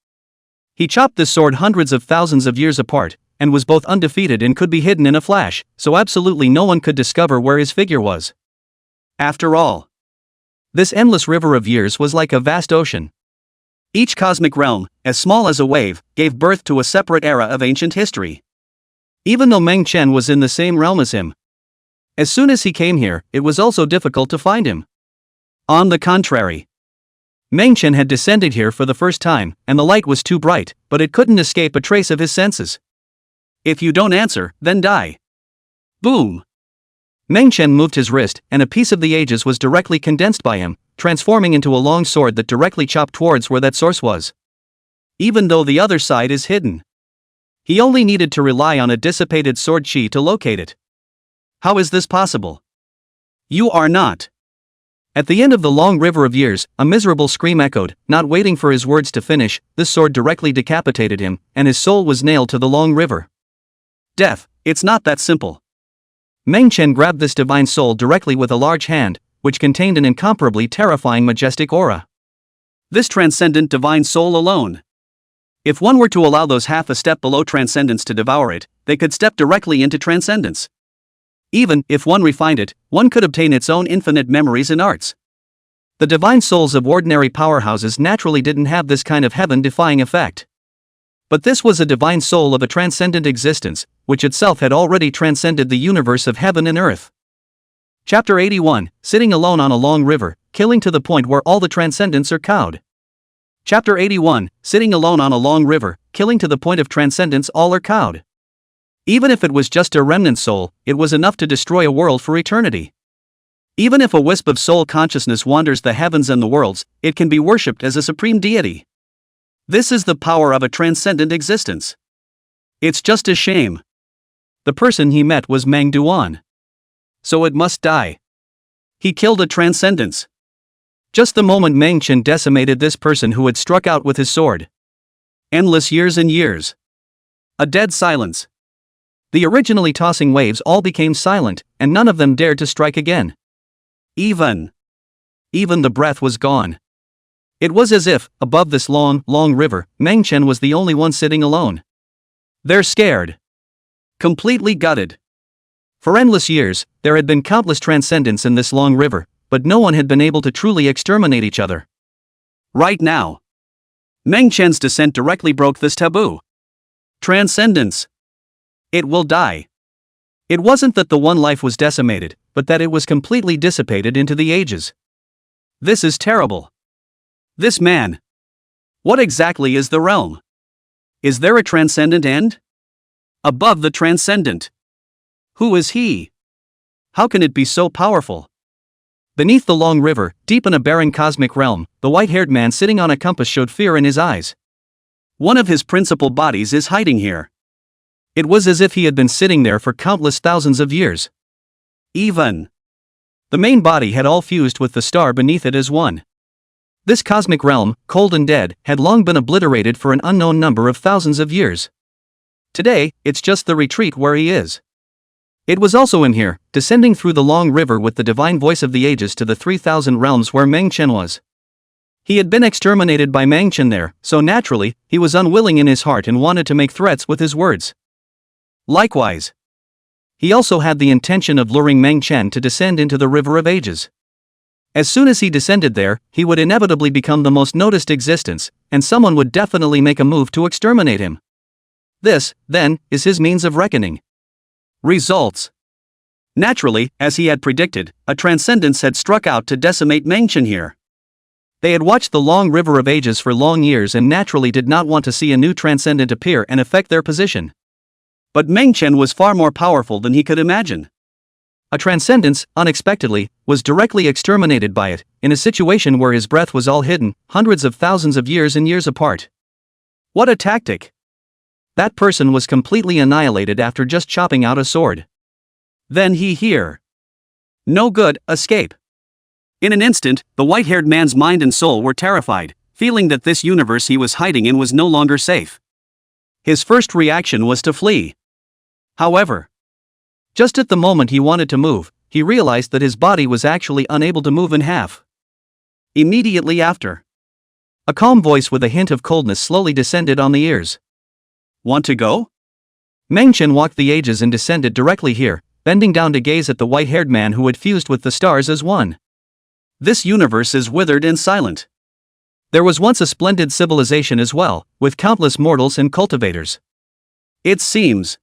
He chopped this sword hundreds of thousands of years apart, and was both undefeated and could be hidden in a flash, so absolutely no one could discover where his figure was. After all, this endless river of years was like a vast ocean. Each cosmic realm, as small as a wave, gave birth to a separate era of ancient history. Even though Meng Chen was in the same realm as him, as soon as he came here, it was also difficult to find him. On the contrary, Meng Chen had descended here for the first time, and the light was too bright, but it couldn't escape a trace of his senses. If you don't answer, then die. Boom! Meng Chen moved his wrist, and a piece of the ages was directly condensed by him, transforming into a long sword that directly chopped towards where that source was. Even though the other side is hidden. He only needed to rely on a dissipated sword chi to locate it. How is this possible? You are not. At the end of the long river of years, a miserable scream echoed. Not waiting for his words to finish, this sword directly decapitated him, and his soul was nailed to the long river. Death, it's not that simple. Meng Chen grabbed this divine soul directly with a large hand, which contained an incomparably terrifying majestic aura. This transcendent divine soul alone. If one were to allow those half a step below transcendence to devour it, they could step directly into transcendence. Even if one refined it, one could obtain its own infinite memories and arts. The divine souls of ordinary powerhouses naturally didn't have this kind of heaven-defying effect. But this was a divine soul of a transcendent existence, which itself had already transcended the universe of heaven and earth. Chapter 81, Sitting Alone on a Long River, Killing to the Point Where All the Transcendents Are Cowed. Chapter 81, Sitting Alone on a Long River, Killing to the Point of Transcendence All Are Cowed. Even if it was just a remnant soul, it was enough to destroy a world for eternity. Even if a wisp of soul consciousness wanders the heavens and the worlds, it can be worshipped as a supreme deity. This is the power of a transcendent existence. It's just a shame. The person he met was Mang Duan. So it must die. He killed a transcendence. Just the moment Meng Chen decimated this person who had struck out with his sword. Endless years and years. A dead silence. The originally tossing waves all became silent, and none of them dared to strike again. Even the breath was gone. It was as if, above this long, long river, Meng Chen was the only one sitting alone. They're scared. Completely gutted. For endless years, there had been countless transcendents in this long river, but no one had been able to truly exterminate each other. Right now, Meng Chen's descent directly broke this taboo. Transcendence. It will die. It wasn't that the one life was decimated, but that it was completely dissipated into the ages. This is terrible. This man. What exactly is the realm? Is there a transcendent end? Above the transcendent. Who is he? How can it be so powerful? Beneath the long river, deep in a barren cosmic realm, the white-haired man sitting on a compass showed fear in his eyes. One of his principal bodies is hiding here. It was as if he had been sitting there for countless thousands of years. Even the main body had all fused with the star beneath it as one. This cosmic realm, cold and dead, had long been obliterated for an unknown number of thousands of years. Today, it's just the retreat where he is. It was also in here, descending through the long river with the divine voice of the ages to the 3,000 realms where Meng Chen was. He had been exterminated by Meng Chen there, so naturally, he was unwilling in his heart and wanted to make threats with his words. Likewise, he also had the intention of luring Meng Chen to descend into the river of ages. As soon as he descended there, he would inevitably become the most noticed existence, and someone would definitely make a move to exterminate him. This, then, is his means of reckoning. Results. Naturally, as he had predicted, a transcendence had struck out to decimate Meng Chen here. They had watched the long river of ages for long years and naturally did not want to see a new transcendent appear and affect their position. But Meng Chen was far more powerful than he could imagine. A transcendence, unexpectedly, was directly exterminated by it, in a situation where his breath was all hidden, hundreds of thousands of years and years apart. What a tactic! That person was completely annihilated after just chopping out a sword. Then he here. No good, escape. In an instant, the white-haired man's mind and soul were terrified, feeling that this universe he was hiding in was no longer safe. His first reaction was to flee. However, just at the moment he wanted to move, he realized that his body was actually unable to move in half. Immediately after, a calm voice with a hint of coldness slowly descended on the ears. Want to go? Meng Chen walked the ages and descended directly here, bending down to gaze at the white-haired man who had fused with the stars as one. This universe is withered and silent. There was once a splendid civilization as well, with countless mortals and cultivators. It seems.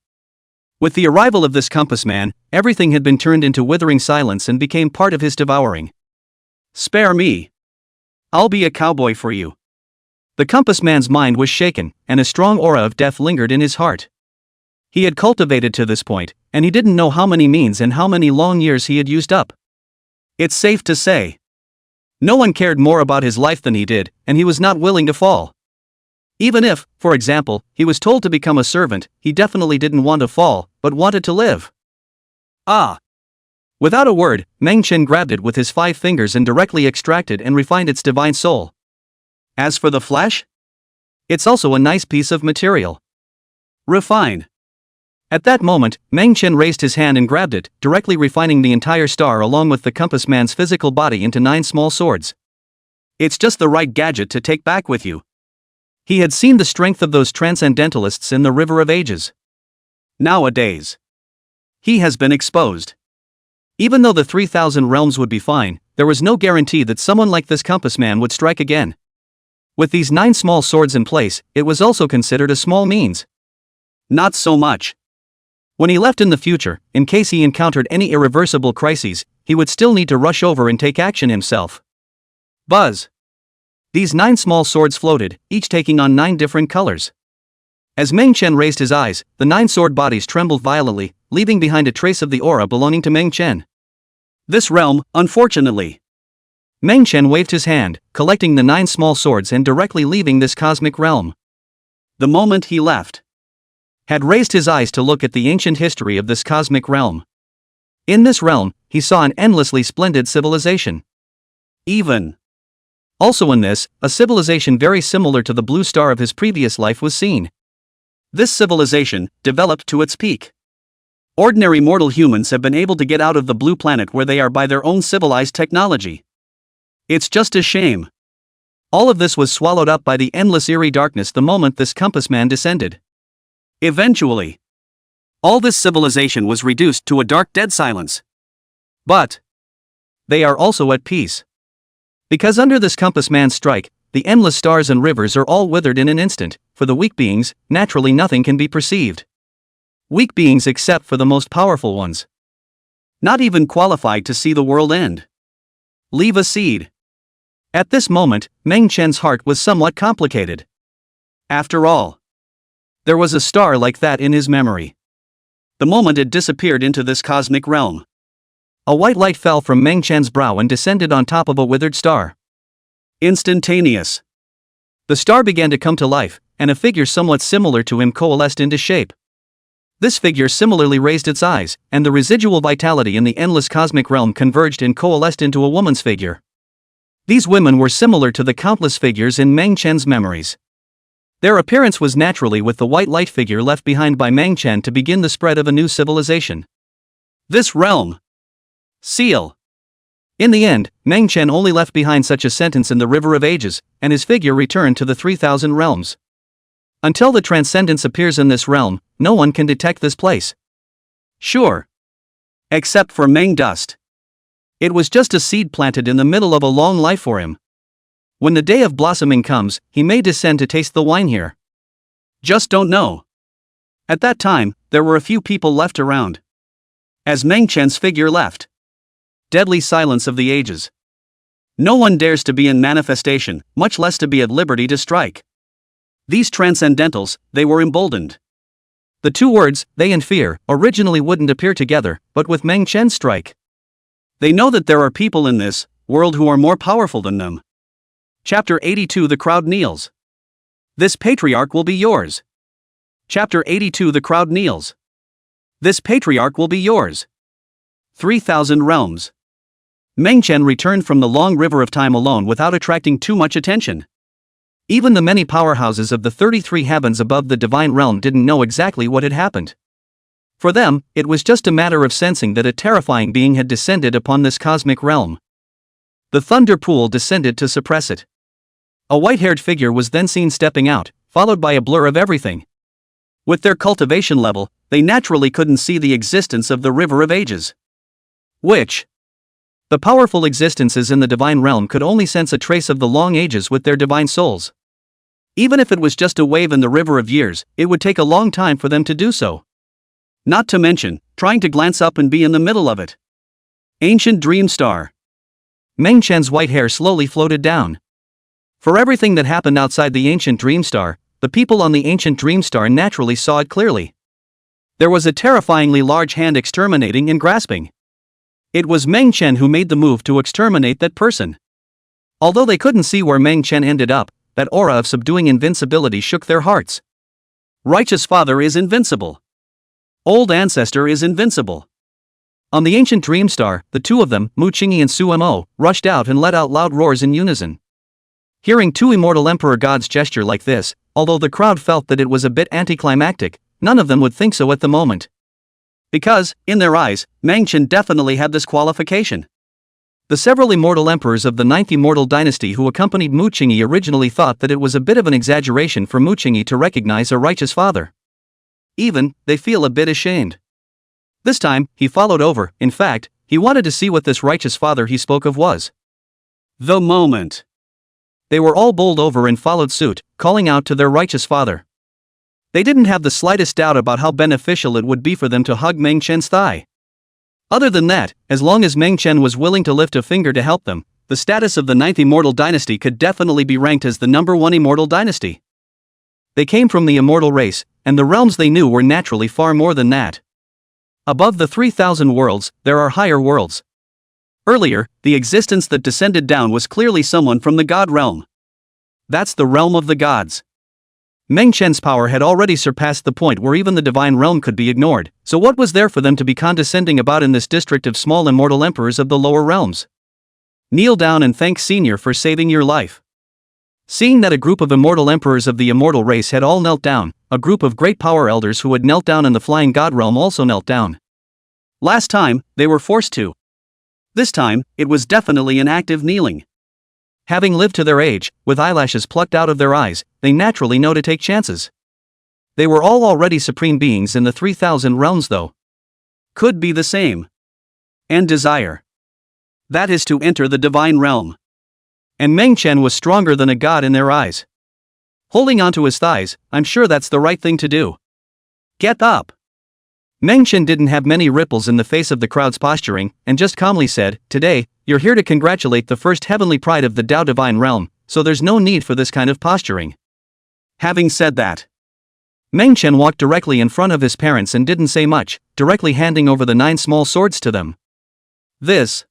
With the arrival of this compass man, everything had been turned into withering silence and became part of his devouring. Spare me. I'll be a cowboy for you. The compass man's mind was shaken, and a strong aura of death lingered in his heart. He had cultivated to this point, and he didn't know how many means and how many long years he had used up. It's safe to say, no one cared more about his life than he did, and he was not willing to fall. Even if, for example, he was told to become a servant, he definitely didn't want to fall, but wanted to live. Ah! Without a word, Meng Chen grabbed it with his 5 fingers and directly extracted and refined its divine soul. As for the flesh? It's also a nice piece of material. Refine. At that moment, Meng Chen raised his hand and grabbed it, directly refining the entire star along with the compass man's physical body into 9 small swords. It's just the right gadget to take back with you. He had seen the strength of those transcendentalists in the River of Ages. Nowadays, he has been exposed. Even though the 3,000 realms would be fine, there was no guarantee that someone like this compass man would strike again. With these 9 small swords in place, it was also considered a small means. Not so much. When he left in the future, in case he encountered any irreversible crises, he would still need to rush over and take action himself. Buzz. These 9 small swords floated, each taking on 9 different colors. As Meng Chen raised his eyes, the 9 sword bodies trembled violently, leaving behind a trace of the aura belonging to Meng Chen. This realm, unfortunately. Meng Chen waved his hand, collecting the 9 small swords and directly leaving this cosmic realm. The moment he left, had raised his eyes to look at the ancient history of this cosmic realm. In this realm, he saw an endlessly splendid civilization. Also in this, a civilization very similar to the blue star of his previous life was seen. This civilization, developed to its peak. Ordinary mortal humans have been able to get out of the blue planet where they are by their own civilized technology. It's just a shame. All of this was swallowed up by the endless eerie darkness the moment this compass man descended. Eventually, all this civilization was reduced to a dark dead silence. But they are also at peace. Because under this compass man's strike, the endless stars and rivers are all withered in an instant. For the weak beings, naturally nothing can be perceived. Weak beings except for the most powerful ones. Not even qualified to see the world end. Leave a seed. At this moment, Meng Chen's heart was somewhat complicated. After all, there was a star like that in his memory. The moment it disappeared into this cosmic realm, a white light fell from Meng Chen's brow and descended on top of a withered star. Instantaneous. The star began to come to life, and a figure somewhat similar to him coalesced into shape. This figure similarly raised its eyes, and the residual vitality in the endless cosmic realm converged and coalesced into a woman's figure. These women were similar to the countless figures in Meng Chen's memories. Their appearance was naturally with the white light figure left behind by Meng Chen to begin the spread of a new civilization. This realm. Seal. In the end, Meng Chen only left behind such a sentence in the River of Ages, and his figure returned to the 3,000 realms. Until the transcendence appears in this realm, no one can detect this place. Sure. Except for Meng Dust. It was just a seed planted in the middle of a long life for him. When the day of blossoming comes, he may descend to taste the wine here. Just don't know. At that time, there were a few people left around. As Meng Chen's figure left. Deadly silence of the ages. No one dares to be in manifestation, much less to be at liberty to strike. These transcendentals, they were emboldened. The 2 words, they and fear, originally wouldn't appear together, but with Meng Chen's strike. They know that there are people in this world who are more powerful than them. Chapter 82. The crowd kneels. This patriarch will be yours. Chapter 82. The crowd kneels. This patriarch will be yours. 3,000 realms. Meng Chen returned from the long river of time alone without attracting too much attention. Even the many powerhouses of the 33 heavens above the divine realm didn't know exactly what had happened. For them, it was just a matter of sensing that a terrifying being had descended upon this cosmic realm. The thunder pool descended to suppress it. A white-haired figure was then seen stepping out, followed by a blur of everything. With their cultivation level, they naturally couldn't see the existence of the River of Ages. Which? The powerful existences in the divine realm could only sense a trace of the long ages with their divine souls. Even if it was just a wave in the river of years, it would take a long time for them to do so. Not to mention, trying to glance up and be in the middle of it. Ancient dream star. Meng Chen's white hair slowly floated down. For everything that happened outside the ancient dream star, the people on the ancient dream star naturally saw it clearly. There was a terrifyingly large hand exterminating and grasping. It was Meng Chen who made the move to exterminate that person. Although they couldn't see where Meng Chen ended up, that aura of subduing invincibility shook their hearts. Righteous father is invincible. Old ancestor is invincible. On the ancient dream star, the two of them, Mu Qingyi and Su Mo, rushed out and let out loud roars in unison. Hearing two immortal emperor gods gesture like this, although the crowd felt that it was a bit anticlimactic, none of them would think so at the moment. Because, in their eyes, Meng Chen definitely had this qualification. The several immortal emperors of the 9th immortal dynasty who accompanied Mu Qingyi originally thought that it was a bit of an exaggeration for Mu Qingyi to recognize a righteous father. Even, they feel a bit ashamed. This time, he followed over. In fact, he wanted to see what this righteous father he spoke of was. The moment. They were all bowled over and followed suit, calling out to their righteous father. They didn't have the slightest doubt about how beneficial it would be for them to hug Meng Chen's thigh. Other than that, as long as Meng Chen was willing to lift a finger to help them, the status of the 9th immortal dynasty could definitely be ranked as the #1 immortal dynasty. They came from the immortal race, and the realms they knew were naturally far more than that. Above the 3,000 worlds, there are higher worlds. Earlier, the existence that descended down was clearly someone from the god realm. That's the realm of the gods. Meng Chen's power had already surpassed the point where even the divine realm could be ignored, so what was there for them to be condescending about in this district of small immortal emperors of the lower realms? Kneel down and thank Senior for saving your life. Seeing that a group of immortal emperors of the immortal race had all knelt down, a group of great power elders who had knelt down in the flying god realm also knelt down. Last time, they were forced to. This time, it was definitely an active kneeling. Having lived to their age, with eyelashes plucked out of their eyes, they naturally know to take chances. They were all already supreme beings in the 3,000 realms though. Could be the same. And desire. That is to enter the divine realm. And Meng Chen was stronger than a god in their eyes. Holding onto his thighs, I'm sure that's the right thing to do. Get up! Meng Chen didn't have many ripples in the face of the crowd's posturing, and just calmly said, "Today, you're here to congratulate the first heavenly pride of the Tao divine realm, so there's no need for this kind of posturing." Having said that, Meng Chen walked directly in front of his parents and didn't say much, directly handing over the 9 small swords to them. This.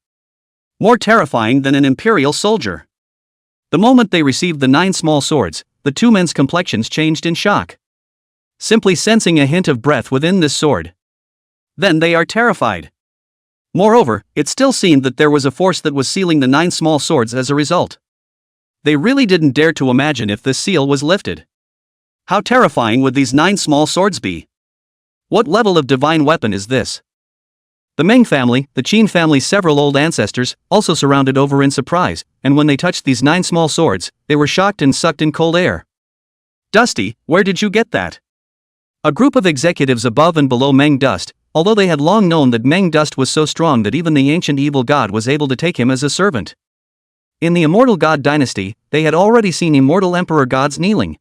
More terrifying than an imperial soldier. The moment they received the 9 small swords, the two men's complexions changed in shock. Simply sensing a hint of breath within this sword. Then they are terrified. Moreover, it still seemed that there was a force that was sealing the 9 small swords as a result. They really didn't dare to imagine if this seal was lifted. How terrifying would these 9 small swords be? What level of divine weapon is this? The Meng family, the Qin family's several old ancestors, also surrounded over in surprise, and when they touched these 9 small swords, they were shocked and sucked in cold air. Dusty, where did you get that? A group of executives above and below Meng Dust, although they had long known that Meng Dust was so strong that even the ancient evil god was able to take him as a servant. In the immortal god dynasty, they had already seen immortal emperor gods kneeling.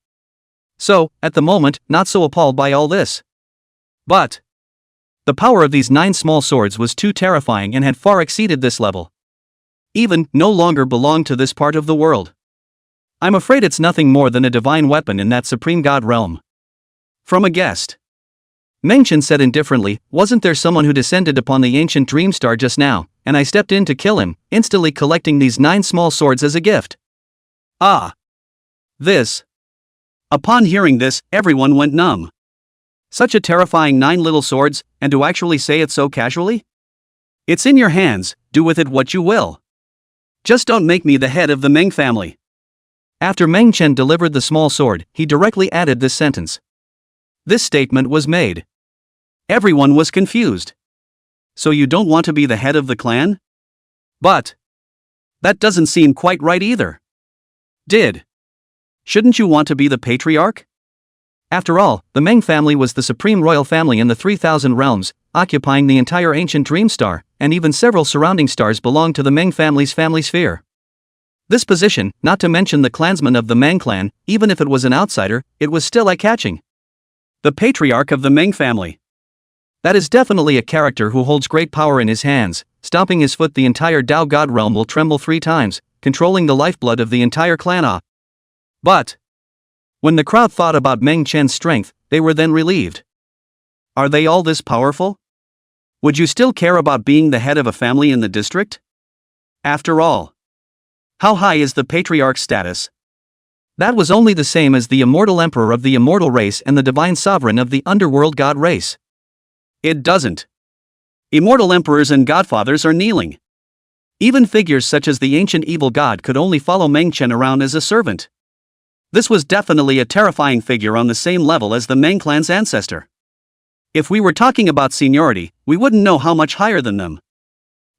So, at the moment, not so appalled by all this. But the power of these 9 small swords was too terrifying and had far exceeded this level. Even, no longer belonged to this part of the world. I'm afraid it's nothing more than a divine weapon in that supreme god realm. From a guest. Meng Chen said indifferently, "Wasn't there someone who descended upon the ancient dream star just now, and I stepped in to kill him, instantly collecting these 9 small swords as a gift?" Ah. This. Upon hearing this, everyone went numb. Such a terrifying 9 little swords, and to actually say it so casually? It's in your hands, do with it what you will. Just don't make me the head of the Meng family. After Meng Chen delivered the small sword, he directly added this sentence. This statement was made. Everyone was confused. So you don't want to be the head of the clan? But that doesn't seem quite right either. Shouldn't you want to be the patriarch? After all, the Meng family was the supreme royal family in the 3,000 realms, occupying the entire ancient dream star, and even several surrounding stars belonged to the Meng family's family sphere. This position, not to mention the clansman of the Meng clan, even if it was an outsider, it was still eye-catching. The patriarch of the Meng family. That is definitely a character who holds great power in his hands. Stomping his foot, the entire Tao God realm will tremble 3 times, controlling the lifeblood of the entire clan. But when the crowd thought about Meng Chen's strength, they were then relieved. Are they all this powerful? Would you still care about being the head of a family in the district? After all, how high is the patriarch's status? That was only the same as the immortal emperor of the immortal race and the divine sovereign of the underworld god race. It doesn't. Immortal emperors and godfathers are kneeling. Even figures such as the ancient evil god could only follow Meng Chen around as a servant. This was definitely a terrifying figure on the same level as the Meng clan's ancestor. If we were talking about seniority, we wouldn't know how much higher than them.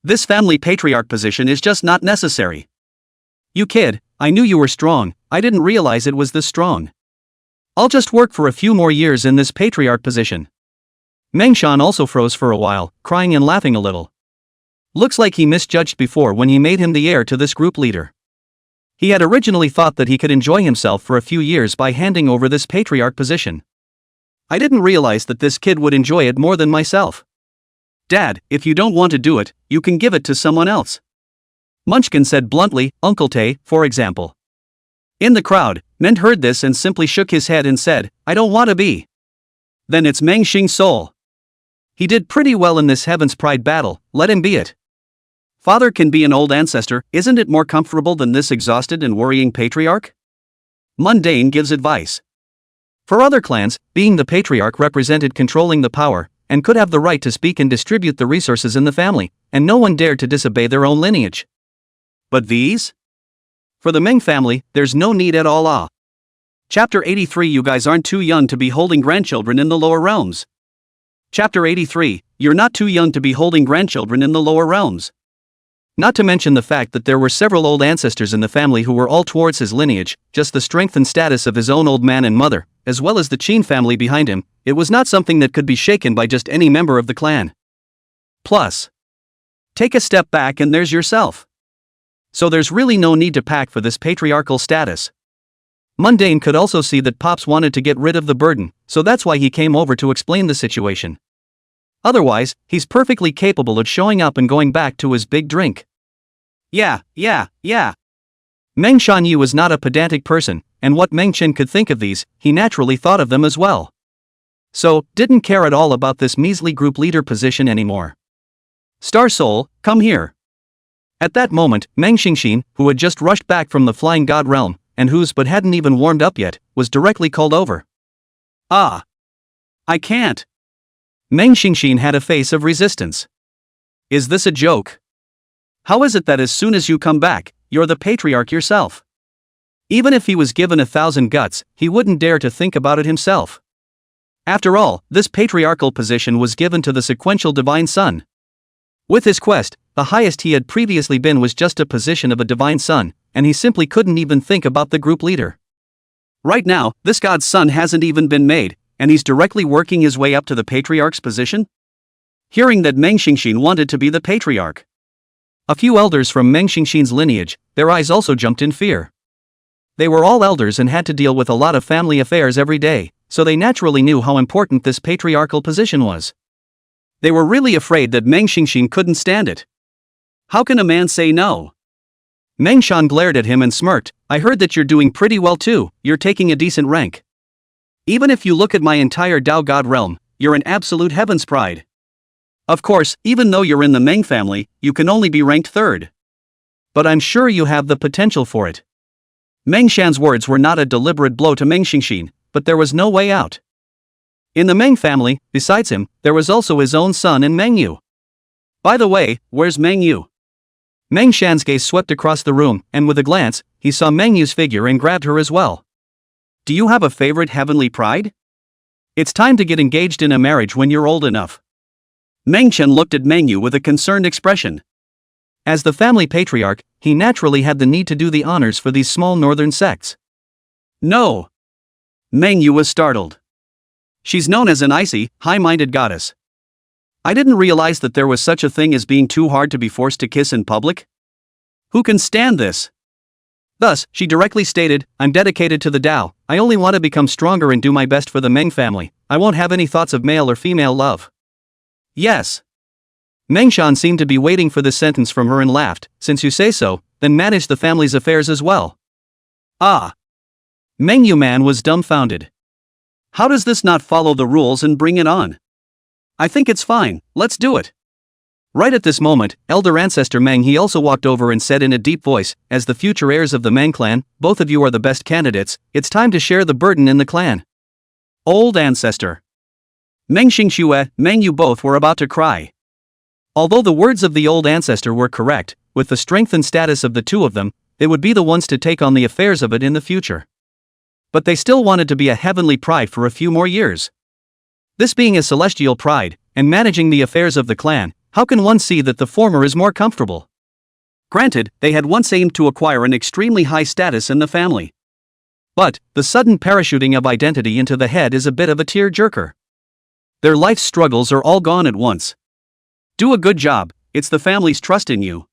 This family patriarch position is just not necessary. You kid, I knew you were strong, I didn't realize it was this strong. I'll just work for a few more years in this patriarch position. Meng Shan also froze for a while, crying and laughing a little. Looks like he misjudged before when he made him the heir to this group leader. He had originally thought that he could enjoy himself for a few years by handing over this patriarch position. I didn't realize that this kid would enjoy it more than myself. Dad, if you don't want to do it, you can give it to someone else. Munchkin said bluntly, Uncle Tay, for example. In the crowd, Ment heard this and simply shook his head and said, I don't want to be. Then it's Meng Xing's soul. He did pretty well in this Heaven's Pride battle, let him be it. Father can be an old ancestor, isn't it more comfortable than this exhausted and worrying patriarch? Mundane gives advice. For other clans, being the patriarch represented controlling the power, and could have the right to speak and distribute the resources in the family, and no one dared to disobey their own lineage. But these? For the Meng family, there's no need at all. Chapter 83. You guys aren't too young to be holding grandchildren in the lower realms. Chapter 83. You're not too young to be holding grandchildren in the lower realms. Not to mention the fact that there were several old ancestors in the family who were all towards his lineage, just the strength and status of his own old man and mother, as well as the Qin family behind him, it was not something that could be shaken by just any member of the clan. Plus, take a step back and there's yourself. So there's really no need to pack for this patriarchal status. Mundane could also see that Pops wanted to get rid of the burden, so that's why he came over to explain the situation. Otherwise, he's perfectly capable of showing up and going back to his big drink. Yeah. Meng Shanyu was not a pedantic person, and what Meng Chen could think of these, he naturally thought of them as well. So, didn't care at all about this measly group leader position anymore. Star Soul, come here. At that moment, Meng Xingxin, who had just rushed back from the Flying God realm, and whose but hadn't even warmed up yet, was directly called over. I can't. Meng Xingxin had a face of resistance. Is this a joke? How is it that as soon as you come back, you're the patriarch yourself? Even if he was given 1,000 guts, he wouldn't dare to think about it himself. After all, this patriarchal position was given to the sequential divine son. With his quest, the highest he had previously been was just a position of a divine son, and he simply couldn't even think about the group leader. Right now, this god's son hasn't even been made, and he's directly working his way up to the patriarch's position? Hearing that Meng Xingxin wanted to be the patriarch. A few elders from Meng Xingxin's lineage, their eyes also jumped in fear. They were all elders and had to deal with a lot of family affairs every day, so they naturally knew how important this patriarchal position was. They were really afraid that Meng Xingxin couldn't stand it. How can a man say no? Meng Shan glared at him and smirked, I heard that you're doing pretty well too, you're taking a decent rank. Even if you look at my entire Dao God realm, you're an absolute Heaven's Pride. Of course, even though you're in the Meng family, you can only be ranked 3rd. But I'm sure you have the potential for it. Meng Shan's words were not a deliberate blow to Meng Xingxin, but there was no way out. In the Meng family, besides him, there was also his own son and Meng Yu. By the way, where's Meng Yu? Meng Shan's gaze swept across the room, and with a glance, he saw Meng Yu's figure and grabbed her as well. Do you have a favorite heavenly pride? It's time to get engaged in a marriage when you're old enough. Meng Chen looked at Meng Yu with a concerned expression. As the family patriarch, he naturally had the need to do the honors for these small northern sects. No. Meng Yu was startled. She's known as an icy, high-minded goddess. I didn't realize that there was such a thing as being too hard to be forced to kiss in public. Who can stand this? Thus, she directly stated, I'm dedicated to the Tao, I only want to become stronger and do my best for the Meng family, I won't have any thoughts of male or female love. Yes. Meng Shan seemed to be waiting for this sentence from her and laughed, since you say so, then manage the family's affairs as well. Mengyu man was dumbfounded. How does this not follow the rules and bring it on? I think it's fine, let's do it. Right at this moment, elder ancestor Meng He also walked over and said in a deep voice, as the future heirs of the Meng clan, both of you are the best candidates, it's time to share the burden in the clan. Old ancestor Meng Xingxue, Meng Yu both were about to cry. Although the words of the old ancestor were correct, with the strength and status of the two of them, they would be the ones to take on the affairs of it in the future. But they still wanted to be a heavenly pride for a few more years. This being a celestial pride, and managing the affairs of the clan, how can one see that the former is more comfortable? Granted, they had once aimed to acquire an extremely high status in the family. But, the sudden parachuting of identity into the head is a bit of a tear-jerker. Their life's struggles are all gone at once. Do a good job, it's the family's trust in you.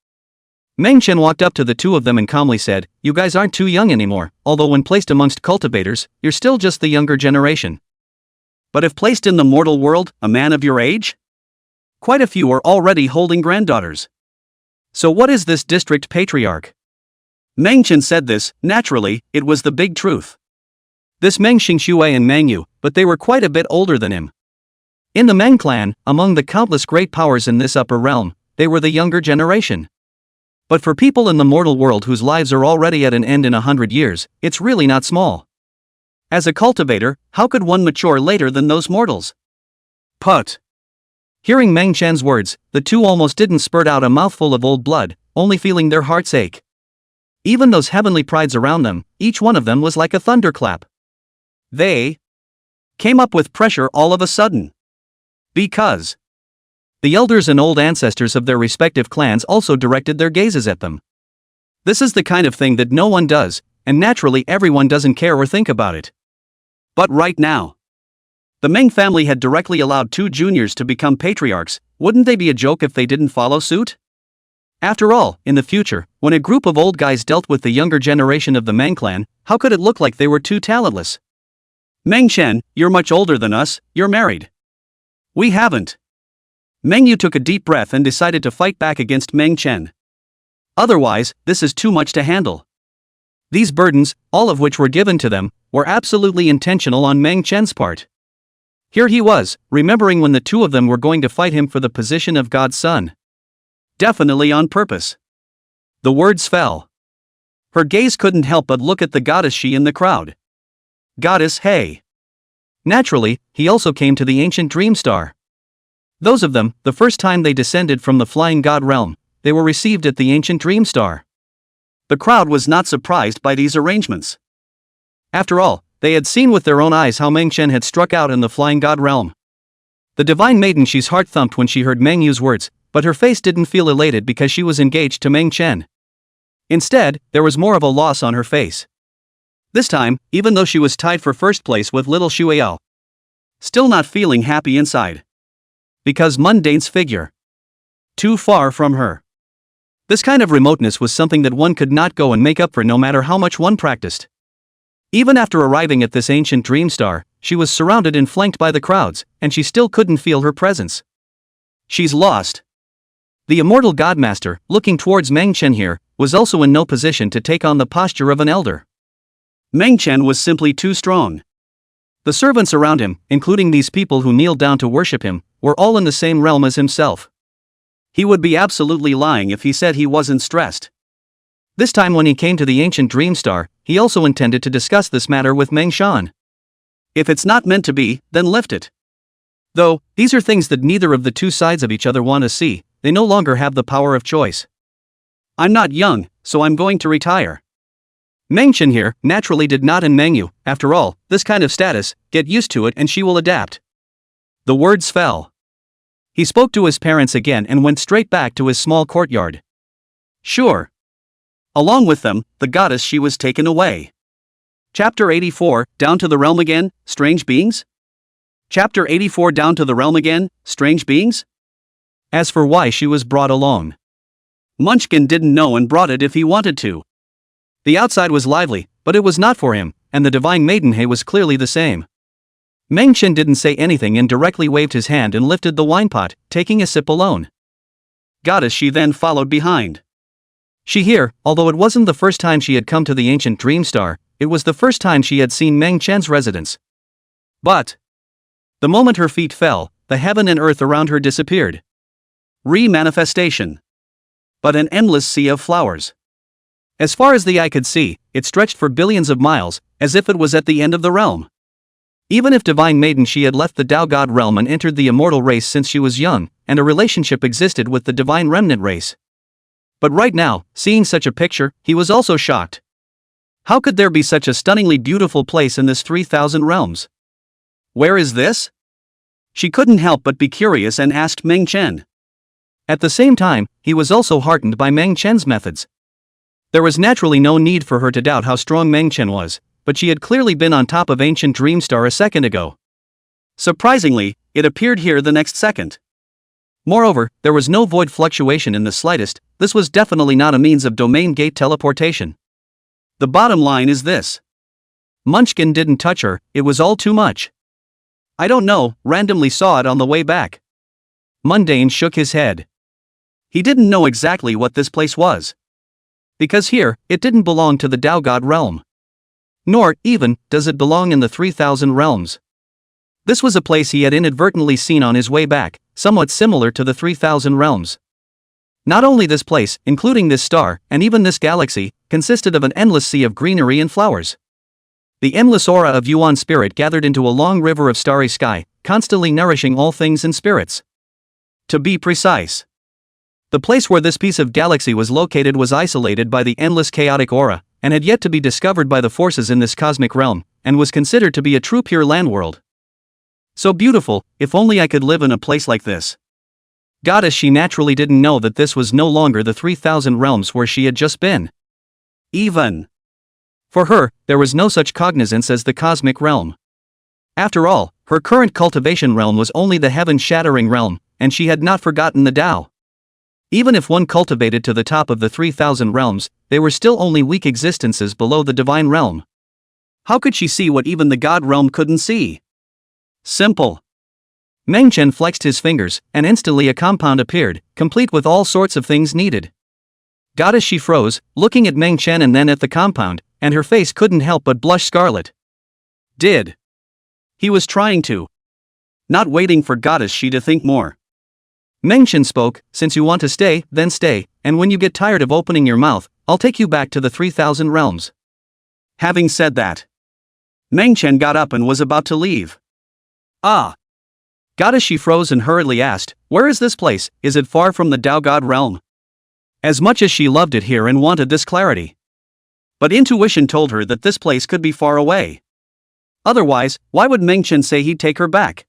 Meng Chen walked up to the two of them and calmly said, you guys aren't too young anymore, although when placed amongst cultivators, you're still just the younger generation. But if placed in the mortal world, a man of your age? Quite a few are already holding granddaughters. So what is this district patriarch? Meng Chen said this, naturally, it was the big truth. This Meng Xingxue and Meng Yu, but they were quite a bit older than him. In the Meng clan, among the countless great powers in this upper realm, they were the younger generation. But for people in the mortal world whose lives are already at an end in 100 years, it's really not small. As a cultivator, how could one mature later than those mortals? Put. Hearing Meng Chen's words, the two almost didn't spurt out a mouthful of old blood, only feeling their hearts ache. Even those heavenly prides around them, each one of them was like a thunderclap. They came up with pressure all of a sudden. Because the elders and old ancestors of their respective clans also directed their gazes at them. This is the kind of thing that no one does, and naturally everyone doesn't care or think about it. But right now, the Meng family had directly allowed two juniors to become patriarchs. Wouldn't they be a joke if they didn't follow suit? After all, in the future, when a group of old guys dealt with the younger generation of the Meng clan, how could it look like they were too talentless? Meng Chen, you're much older than us, you're married. We haven't. Meng Yu took a deep breath and decided to fight back against Meng Chen. Otherwise, this is too much to handle. These burdens, all of which were given to them, were absolutely intentional on Meng Chen's part. Here he was, remembering when the two of them were going to fight him for the position of God's son. Definitely on purpose. The words fell. Her gaze couldn't help but look at the goddess she in the crowd. Goddess Hey. Naturally, he also came to the ancient dream star. Those of them, the first time they descended from the flying god realm, they were received at the ancient dream star. The crowd was not surprised by these arrangements. After all, they had seen with their own eyes how Meng Chen had struck out in the flying god realm. The divine maiden Xi's heart thumped when she heard Meng Yu's words, but her face didn't feel elated because she was engaged to Meng Chen. Instead, there was more of a loss on her face. This time, even though she was tied for first place with little Xueyao. Still not feeling happy inside. Because Mundane's figure. Too far from her. This kind of remoteness was something that one could not go and make up for no matter how much one practiced. Even after arriving at this ancient dream star, she was surrounded and flanked by the crowds, and she still couldn't feel her presence. She's lost. The immortal godmaster, looking towards Meng Chen here, was also in no position to take on the posture of an elder. Meng Chen was simply too strong. The servants around him, including these people who kneeled down to worship him, were all in the same realm as himself. He would be absolutely lying if he said he wasn't stressed. This time when he came to the ancient dream star, he also intended to discuss this matter with Meng Shan. If it's not meant to be, then lift it. Though, these are things that neither of the two sides of each other want to see, they no longer have the power of choice. I'm not young, so I'm going to retire. Meng Chen here, naturally did not, and Meng Yu, after all, this kind of status, get used to it and she will adapt. The words fell. He spoke to his parents again and went straight back to his small courtyard. Sure. Along with them, the goddess she was taken away. Chapter 84, Down to the Realm Again, Strange Beings? Chapter 84, Down to the Realm Again, Strange Beings? As for why she was brought along, Munchkin didn't know and brought it if he wanted to. The outside was lively, but it was not for him, and the divine maidenhe was clearly the same. Meng Chen didn't say anything and directly waved his hand and lifted the wine pot, taking a sip alone. Goddess she then followed behind. She here, although it wasn't the first time she had come to the ancient dream star, it was the first time she had seen Meng Chen's residence. But the moment her feet fell, the heaven and earth around her disappeared. Re-manifestation. But an endless sea of flowers. As far as the eye could see, it stretched for billions of miles, as if it was at the end of the realm. Even if Divine Maiden, she had left the Tao God realm and entered the immortal race since she was young, and a relationship existed with the Divine Remnant race. But right now, seeing such a picture, he was also shocked. How could there be such a stunningly beautiful place in this 3,000 realms? Where is this? She couldn't help but be curious and asked Meng Chen. At the same time, he was also heartened by Meng Chen's methods. There was naturally no need for her to doubt how strong Meng Chen was, but she had clearly been on top of ancient Dream Star a second ago. Surprisingly, it appeared here the next second. Moreover, there was no void fluctuation in the slightest. This was definitely not a means of domain gate teleportation. The bottom line is this. Munchkin didn't touch her, it was all too much. I don't know, randomly saw it on the way back. Mundane shook his head. He didn't know exactly what this place was. Because here, it didn't belong to the Tao God realm. Nor, even, does it belong in the 3,000 realms. This was a place he had inadvertently seen on his way back, somewhat similar to the 3,000 realms. Not only this place, including this star, and even this galaxy, consisted of an endless sea of greenery and flowers. The endless aura of Yuan spirit gathered into a long river of starry sky, constantly nourishing all things and spirits. To be precise, the place where this piece of galaxy was located was isolated by the endless chaotic aura, and had yet to be discovered by the forces in this cosmic realm, and was considered to be a true pure land world. So beautiful, if only I could live in a place like this. Goddess, she naturally didn't know that this was no longer the 3,000 realms where she had just been. Even for her, there was no such cognizance as the cosmic realm. After all, her current cultivation realm was only the heaven-shattering realm, and she had not forgotten the Tao. Even if one cultivated to the top of the 3,000 realms, they were still only weak existences below the divine realm. How could she see what even the God realm couldn't see? Simple. Meng Chen flexed his fingers, and instantly a compound appeared, complete with all sorts of things needed. Goddess, she froze, looking at Meng Chen and then at the compound, and her face couldn't help but blush scarlet. He was trying to. Not waiting for Goddess she to think more. Meng Chen spoke, since you want to stay, then stay, and when you get tired of opening your mouth, I'll take you back to the 3,000 realms. Having said that, Meng Chen got up and was about to leave. Ah! Goddess, she froze and hurriedly asked, where is this place? Is it far from the Tao God realm? As much as she loved it here and wanted this clarity. But intuition told her that this place could be far away. Otherwise, why would Meng Chen say he'd take her back?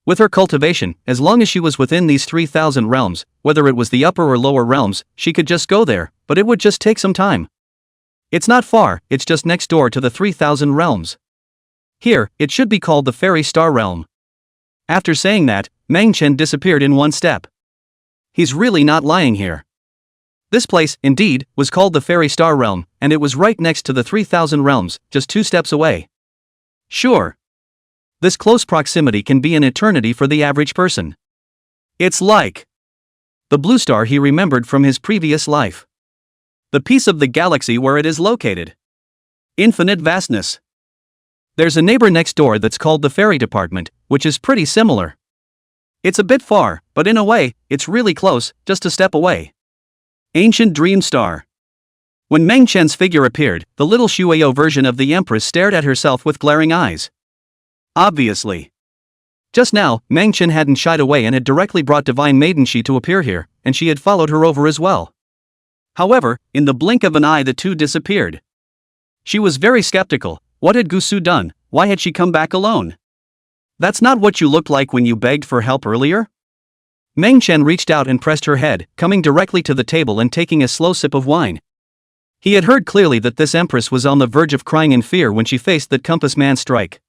With her cultivation, as long as she was within these 3,000 realms, whether it was the upper or lower realms, she could just go there, but it would just take some time. It's not far, it's just next door to the 3,000 realms. Here, it should be called the Fairy Star Realm. After saying that, Meng Chen disappeared in one step. He's really not lying here. This place, indeed, was called the Fairy Star Realm, and it was right next to the 3,000 realms, just 2 steps away. Sure. This close proximity can be an eternity for the average person. It's like the blue star he remembered from his previous life. The piece of the galaxy where it is located. Infinite vastness. There's a neighbor next door that's called the Fairy Department, which is pretty similar. It's a bit far, but in a way, it's really close, just a step away. Ancient Dream Star. When Meng Chen's figure appeared, the little Shueyo version of the Empress stared at herself with glaring eyes. Obviously. Just now, Meng Chen hadn't shied away and had directly brought Divine Maiden Shi to appear here, and she had followed her over as well. However, in the blink of an eye the two disappeared. She was very skeptical. What had Gusu done? Why had she come back alone? That's not what you looked like when you begged for help earlier? Meng Chen reached out and pressed her head, coming directly to the table and taking a slow sip of wine. He had heard clearly that this Empress was on the verge of crying in fear when she faced that Compass Man strike.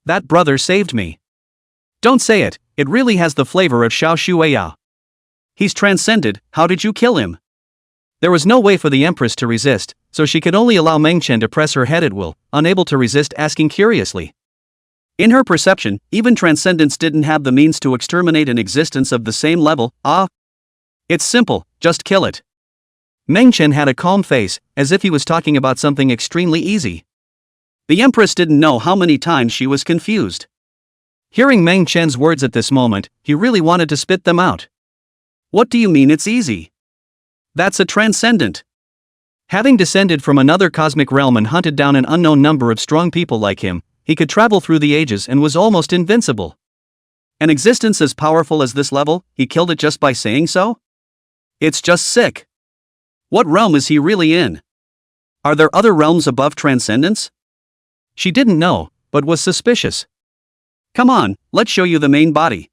That brother saved me. Don't say it, it really has the flavor of Xiao Shueya. He's transcended, how did you kill him? There was no way for the Empress to resist, so she could only allow Meng Chen to press her head at will, unable to resist asking curiously. In her perception, even transcendence didn't have the means to exterminate an existence of the same level. It's simple, just kill it. Meng Chen had a calm face, as if he was talking about something extremely easy. The Empress didn't know how many times she was confused. Hearing Meng Chen's words at this moment, he really wanted to spit them out. What do you mean it's easy? That's a transcendent. Having descended from another cosmic realm and hunted down an unknown number of strong people like him, he could travel through the ages and was almost invincible. An existence as powerful as this level, he killed it just by saying so? It's just sick. What realm is he really in? Are there other realms above transcendence? She didn't know, but was suspicious. Come on, let's show you the main body.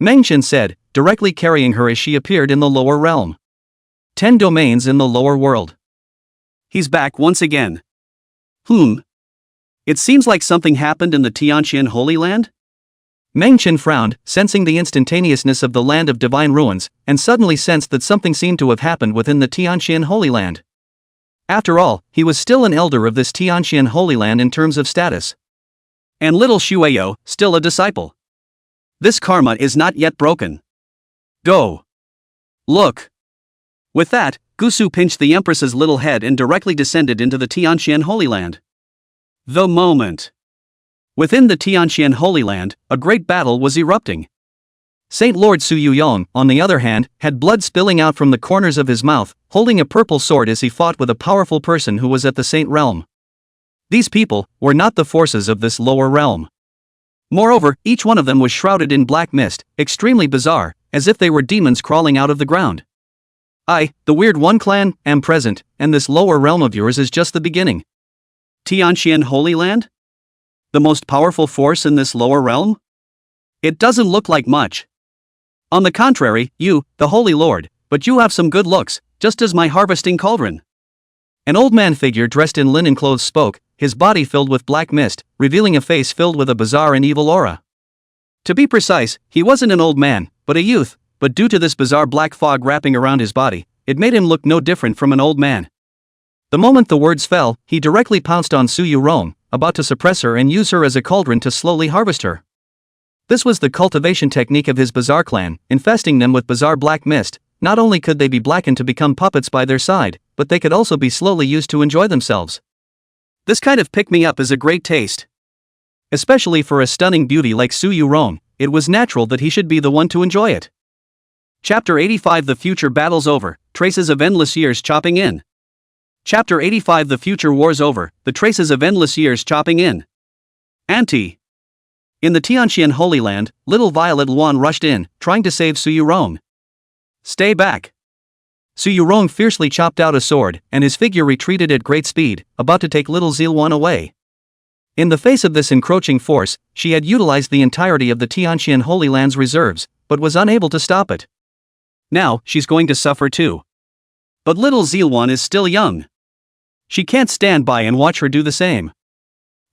Meng Chen said, directly carrying her as she appeared in the lower realm. 10 domains in the lower world. He's back once again. It seems like something happened in the Tianqian Holy Land? Meng Chen frowned, sensing the instantaneousness of the land of divine ruins, and suddenly sensed that something seemed to have happened within the Tianqian Holy Land. After all, he was still an elder of this Tianqian Holy Land in terms of status. And little Shueyo, still a disciple. This karma is not yet broken. Go. Look. With that, Gusu pinched the Empress's little head and directly descended into the Tianqian Holy Land. The moment. Within the Tianqian Holy Land, a great battle was erupting. Saint Lord Su Yuyong, on the other hand, had blood spilling out from the corners of his mouth, holding a purple sword as he fought with a powerful person who was at the Saint realm. These people were not the forces of this lower realm. Moreover, each one of them was shrouded in black mist, extremely bizarre, as if they were demons crawling out of the ground. I, the Weird One clan, am present, and this lower realm of yours is just the beginning. Tianqian Holy Land? The most powerful force in this lower realm? It doesn't look like much. On the contrary, you, the Holy Lord, but you have some good looks, just as my harvesting cauldron. An old man figure dressed in linen clothes spoke, his body filled with black mist, revealing a face filled with a bizarre and evil aura. To be precise, he wasn't an old man, but a youth, but due to this bizarre black fog wrapping around his body, it made him look no different from an old man. The moment the words fell, he directly pounced on Su Yurong, about to suppress her and use her as a cauldron to slowly harvest her. This was the cultivation technique of his bizarre clan, infesting them with bizarre black mist. Not only could they be blackened to become puppets by their side, but they could also be slowly used to enjoy themselves. This kind of pick-me-up is a great taste. Especially for a stunning beauty like Su Yurong, it was natural that he should be the one to enjoy it. Chapter 85 The Future Battle's Over, Traces of Endless Years Chopping In. Chapter 85 The Future War's Over, The Traces of Endless Years Chopping In. Auntie. In the Tianqian Holy Land, little Violet Luan rushed in, trying to save Su Yurong. Stay back. Su Yurong fiercely chopped out a sword, and his figure retreated at great speed, about to take little Zilwan away. In the face of this encroaching force, she had utilized the entirety of the Tianqian Holy Land's reserves, but was unable to stop it. Now, she's going to suffer too. But little Zilwan is still young. She can't stand by and watch her do the same.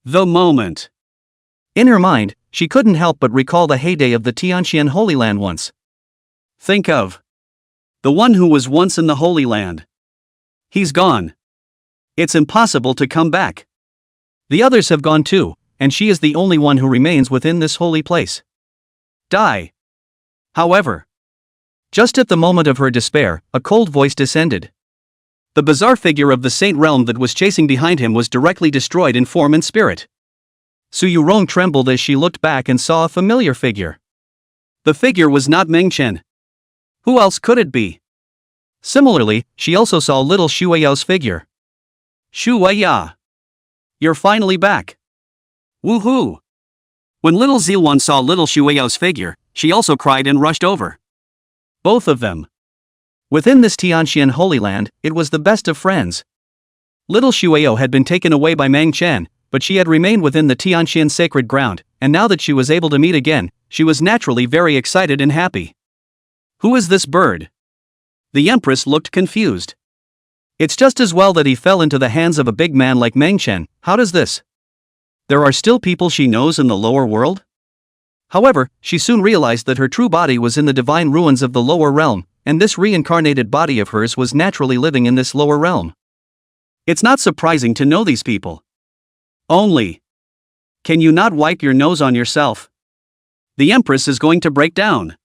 The moment. In her mind, she couldn't help but recall the heyday of the Tianqian Holy Land once. Think of the one who was once in the Holy Land. He's gone. It's impossible to come back. The others have gone too, and she is the only one who remains within this holy place. Die. However, just at the moment of her despair, a cold voice descended. The bizarre figure of the Saint Realm that was chasing behind him was directly destroyed in form and spirit. Su Yurong trembled as she looked back and saw a familiar figure. The figure was not Meng Chen. Who else could it be? Similarly, she also saw little Shueyao's figure. Shueya. You're finally back. Woohoo! When little Zilwan saw little Shueyao's figure, she also cried and rushed over. Both of them. Within this Tianqian Holy Land, it was the best of friends. Little Shueyao had been taken away by Meng Chen, but she had remained within the Tianqian sacred ground, and now that she was able to meet again, she was naturally very excited and happy. Who is this bird? The Empress looked confused. It's just as well that he fell into the hands of a big man like Meng Chen. How does this? There are still people she knows in the lower world? However, she soon realized that her true body was in the divine ruins of the lower realm, and this reincarnated body of hers was naturally living in this lower realm. It's not surprising to know these people. Only. Can you not wipe your nose on yourself? The Empress is going to break down.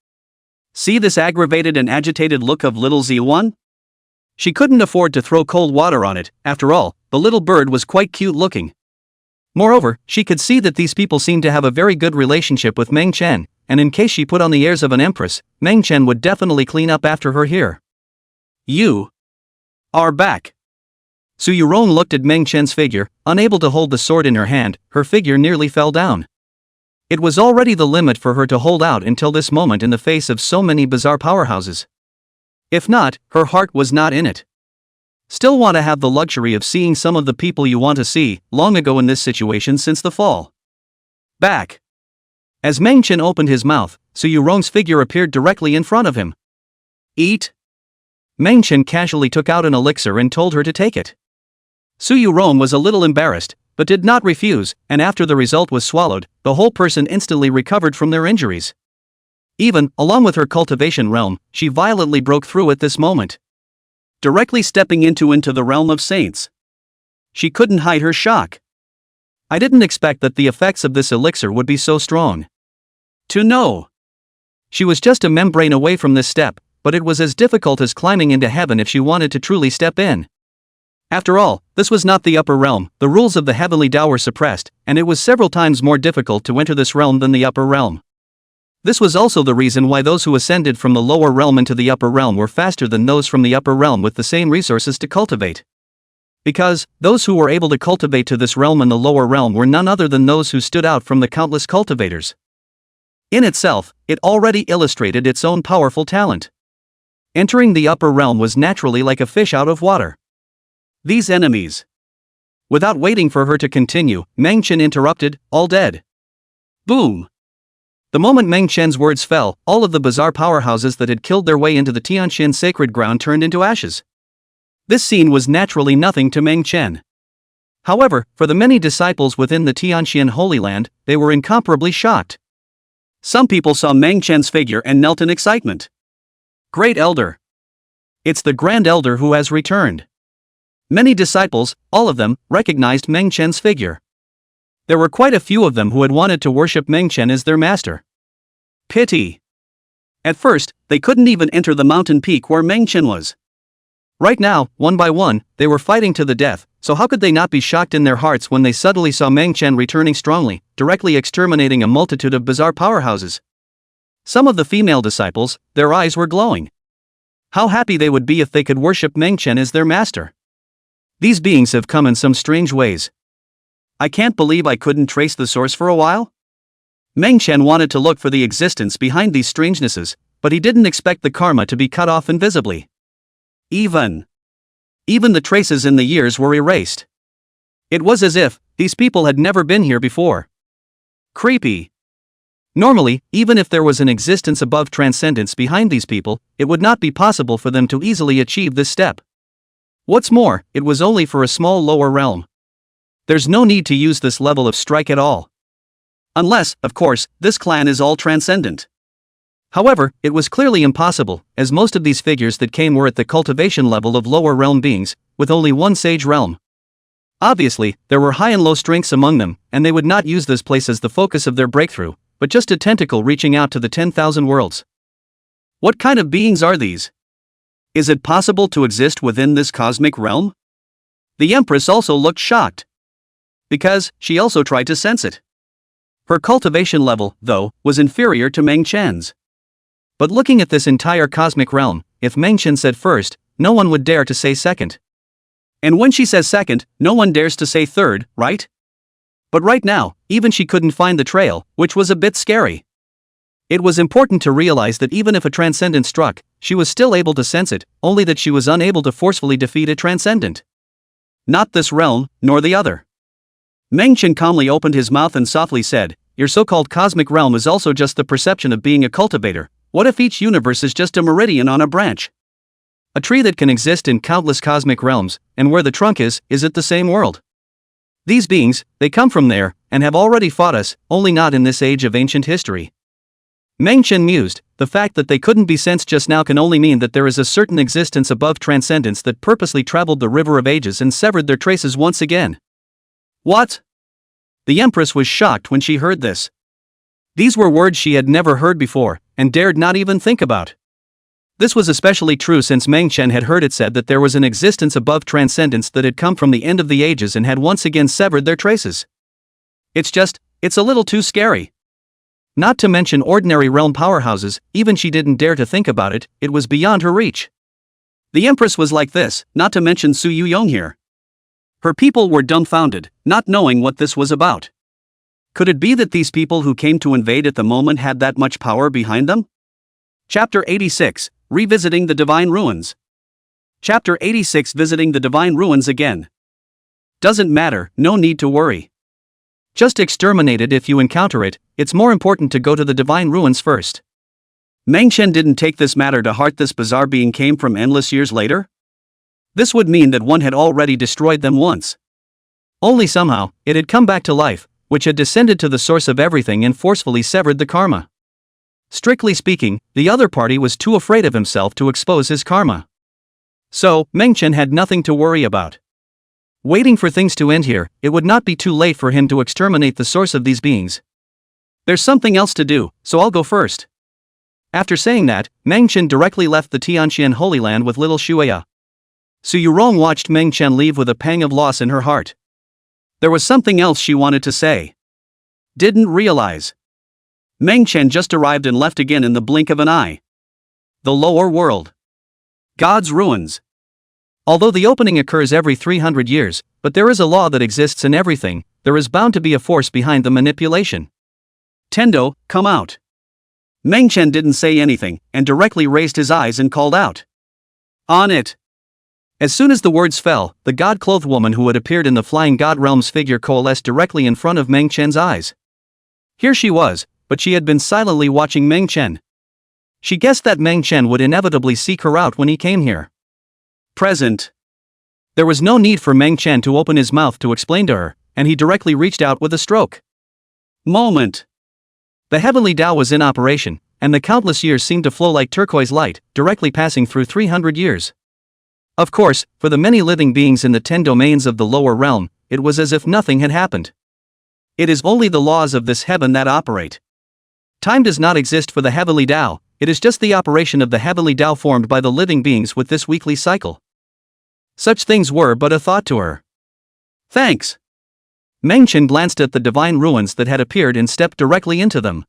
See this aggravated and agitated look of little Zilwan? She couldn't afford to throw cold water on it. After all, the little bird was quite cute looking. Moreover, she could see that these people seemed to have a very good relationship with Meng Chen, and in case she put on the airs of an empress, Meng Chen would definitely clean up after her here. You are back. Su Yuron looked at Meng Chen's figure, unable to hold the sword in her hand. Her figure nearly fell down. It was already the limit for her to hold out until this moment in the face of so many bizarre powerhouses. If not, her heart was not in it. Still want to have the luxury of seeing some of the people you want to see, long ago in this situation since the fall. Back. As Meng Chen opened his mouth, Su Yuron's figure appeared directly in front of him. Eat. Meng Chen casually took out an elixir and told her to take it. Su Yuron was a little embarrassed, but did not refuse, and after the result was swallowed, the whole person instantly recovered from their injuries. Even, along with her cultivation realm, she violently broke through at this moment, directly stepping into the realm of saints. She couldn't hide her shock. I didn't expect that the effects of this elixir would be so strong. To know. She was just a membrane away from this step, but it was as difficult as climbing into heaven if she wanted to truly step in. After all, this was not the upper realm. The rules of the heavenly Tao were suppressed, and it was several times more difficult to enter this realm than the upper realm. This was also the reason why those who ascended from the lower realm into the upper realm were faster than those from the upper realm with the same resources to cultivate. Because, those who were able to cultivate to this realm in the lower realm were none other than those who stood out from the countless cultivators. In itself, it already illustrated its own powerful talent. Entering the upper realm was naturally like a fish out of water. These enemies. Without waiting for her to continue, Meng Chen interrupted, all dead. Boom. The moment Meng Chen's words fell, all of the bizarre powerhouses that had killed their way into the Tianxin sacred ground turned into ashes. This scene was naturally nothing to Meng Chen. However, for the many disciples within the Tianxin Holy Land, they were incomparably shocked. Some people saw Meng Chen's figure and knelt in excitement. Great Elder. It's the Grand Elder who has returned. Many disciples, all of them, recognized Meng Chen's figure. There were quite a few of them who had wanted to worship Meng Chen as their master. Pity. At first, they couldn't even enter the mountain peak where Meng Chen was. Right now, one by one, they were fighting to the death, so how could they not be shocked in their hearts when they suddenly saw Meng Chen returning strongly, directly exterminating a multitude of bizarre powerhouses? Some of the female disciples, their eyes were glowing. How happy they would be if they could worship Meng Chen as their master. These beings have come in some strange ways. I can't believe I couldn't trace the source for a while. Meng Chen wanted to look for the existence behind these strangenesses, but he didn't expect the karma to be cut off invisibly. Even the traces in the years were erased. It was as if these people had never been here before. Creepy. Normally, even if there was an existence above transcendence behind these people, it would not be possible for them to easily achieve this step. What's more, it was only for a small lower realm. There's no need to use this level of strike at all. Unless, of course, this clan is all transcendent. However, it was clearly impossible, as most of these figures that came were at the cultivation level of lower realm beings, with only one sage realm. Obviously, there were high and low strengths among them, and they would not use this place as the focus of their breakthrough, but just a tentacle reaching out to the 10,000 worlds. What kind of beings are these? Is it possible to exist within this cosmic realm? The Empress also looked shocked. Because, she also tried to sense it. Her cultivation level, though, was inferior to Meng Chen's. But looking at this entire cosmic realm, if Meng Chen said first, no one would dare to say second. And when she says second, no one dares to say third, right? But right now, even she couldn't find the trail, which was a bit scary. It was important to realize that even if a transcendent struck, she was still able to sense it, only that she was unable to forcefully defeat a transcendent. Not this realm, nor the other. Meng Chen calmly opened his mouth and softly said, your so-called cosmic realm is also just the perception of being a cultivator. What if each universe is just a meridian on a branch? A tree that can exist in countless cosmic realms, and where the trunk is it the same world? These beings, they come from there, and have already fought us, only not in this age of ancient history. Meng Chen mused, the fact that they couldn't be sensed just now can only mean that there is a certain existence above transcendence that purposely traveled the river of ages and severed their traces once again. What? The Empress was shocked when she heard this. These were words she had never heard before, and dared not even think about. This was especially true since Meng Chen had heard it said that there was an existence above transcendence that had come from the end of the ages and had once again severed their traces. It's a little too scary. Not to mention ordinary realm powerhouses, even she didn't dare to think about it, it was beyond her reach. The Empress was like this, not to mention Su Yuyong here. Her people were dumbfounded, not knowing what this was about. Could it be that these people who came to invade at the moment had that much power behind them? Chapter 86, Revisiting the Divine Ruins. Chapter 86, Visiting the Divine Ruins again. Doesn't matter, no need to worry. Just exterminate it if you encounter it, it's more important to go to the Divine Ruins first. Meng Chen didn't take this matter to heart. This bizarre being came from endless years later? This would mean that one had already destroyed them once. Only somehow, it had come back to life, which had descended to the source of everything and forcefully severed the karma. Strictly speaking, the other party was too afraid of himself to expose his karma. So, Meng Chen had nothing to worry about. Waiting for things to end here, it would not be too late for him to exterminate the source of these beings. There's something else to do, so I'll go first. After saying that, Meng Chen directly left the Tianxian Holy Land with little Shuya. Su Yurong watched Meng Chen leave with a pang of loss in her heart. There was something else she wanted to say. Didn't realize. Meng Chen just arrived and left again in the blink of an eye. The lower world. God's ruins. Although the opening occurs every 300 years, but there is a law that exists in everything, there is bound to be a force behind the manipulation. Tendo, come out. Meng Chen didn't say anything, and directly raised his eyes and called out. On it. As soon as the words fell, the god-clothed woman who had appeared in the flying god realm's figure coalesced directly in front of Meng Chen's eyes. Here she was, but she had been silently watching Meng Chen. She guessed that Meng Chen would inevitably seek her out when he came here. Present. There was no need for Meng Chen to open his mouth to explain to her, and he directly reached out with a stroke. Moment. The heavenly Tao was in operation, and the countless years seemed to flow like turquoise light, directly passing through 300 years. Of course, for the many living beings in the 10 domains of the lower realm, it was as if nothing had happened. It is only the laws of this heaven that operate. Time does not exist for the heavenly Tao, it is just the operation of the heavenly Tao formed by the living beings with this weekly cycle. Such things were but a thought to her. Thanks. Meng Chen glanced at the divine ruins that had appeared and stepped directly into them.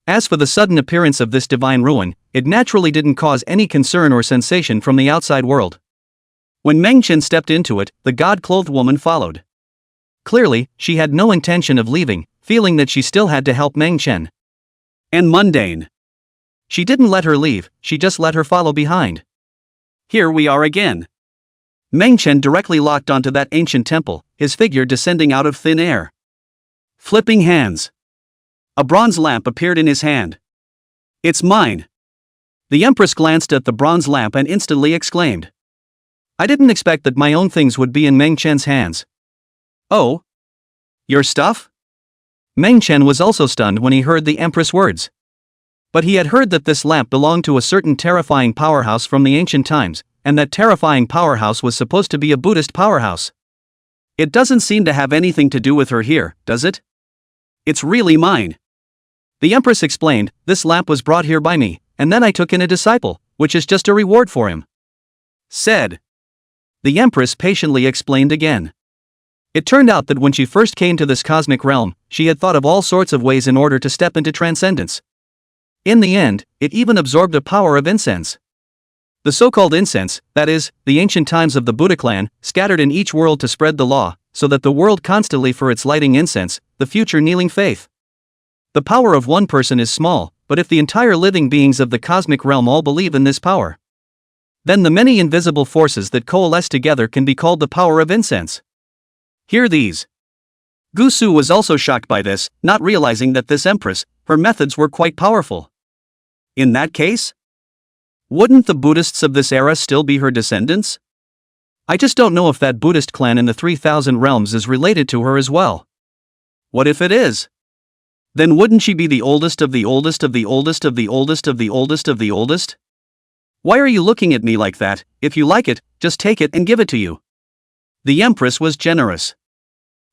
As for the sudden appearance of this divine ruin, it naturally didn't cause any concern or sensation from the outside world. When Meng Chen stepped into it, the god-clothed woman followed. Clearly, she had no intention of leaving, feeling that she still had to help Meng Chen. And mundane. She didn't let her leave, she just let her follow behind. Here we are again. Meng Chen directly locked onto that ancient temple, his figure descending out of thin air. Flipping hands. A bronze lamp appeared in his hand. It's mine. The Empress glanced at the bronze lamp and instantly exclaimed. I didn't expect that my own things would be in Meng Chen's hands. Oh? Your stuff? Meng Chen was also stunned when he heard the Empress' words. But he had heard that this lamp belonged to a certain terrifying powerhouse from the ancient times, and that terrifying powerhouse was supposed to be a Buddhist powerhouse. It doesn't seem to have anything to do with her here, does it? It's really mine. The Empress explained, this lamp was brought here by me, and then I took in a disciple, which is just a reward for him. Said. The Empress patiently explained again. It turned out that when she first came to this cosmic realm, she had thought of all sorts of ways in order to step into transcendence. In the end, it even absorbed the power of incense. The so-called incense, that is, the ancient times of the Buddha clan, scattered in each world to spread the law, so that the world constantly for its lighting incense, the future kneeling faith. The power of one person is small, but if the entire living beings of the cosmic realm all believe in this power, then the many invisible forces that coalesce together can be called the power of incense. Hear these. Gu Su was also shocked by this, not realizing that this empress, her methods were quite powerful. In that case? Wouldn't the Buddhists of this era still be her descendants? I just don't know if that Buddhist clan in the 3000 realms is related to her as well. What if it is? Then wouldn't she be the oldest of the oldest of the oldest of the oldest of the oldest of the oldest? Why are you looking at me like that? If you like it, just take it and give it to you. The Empress was generous.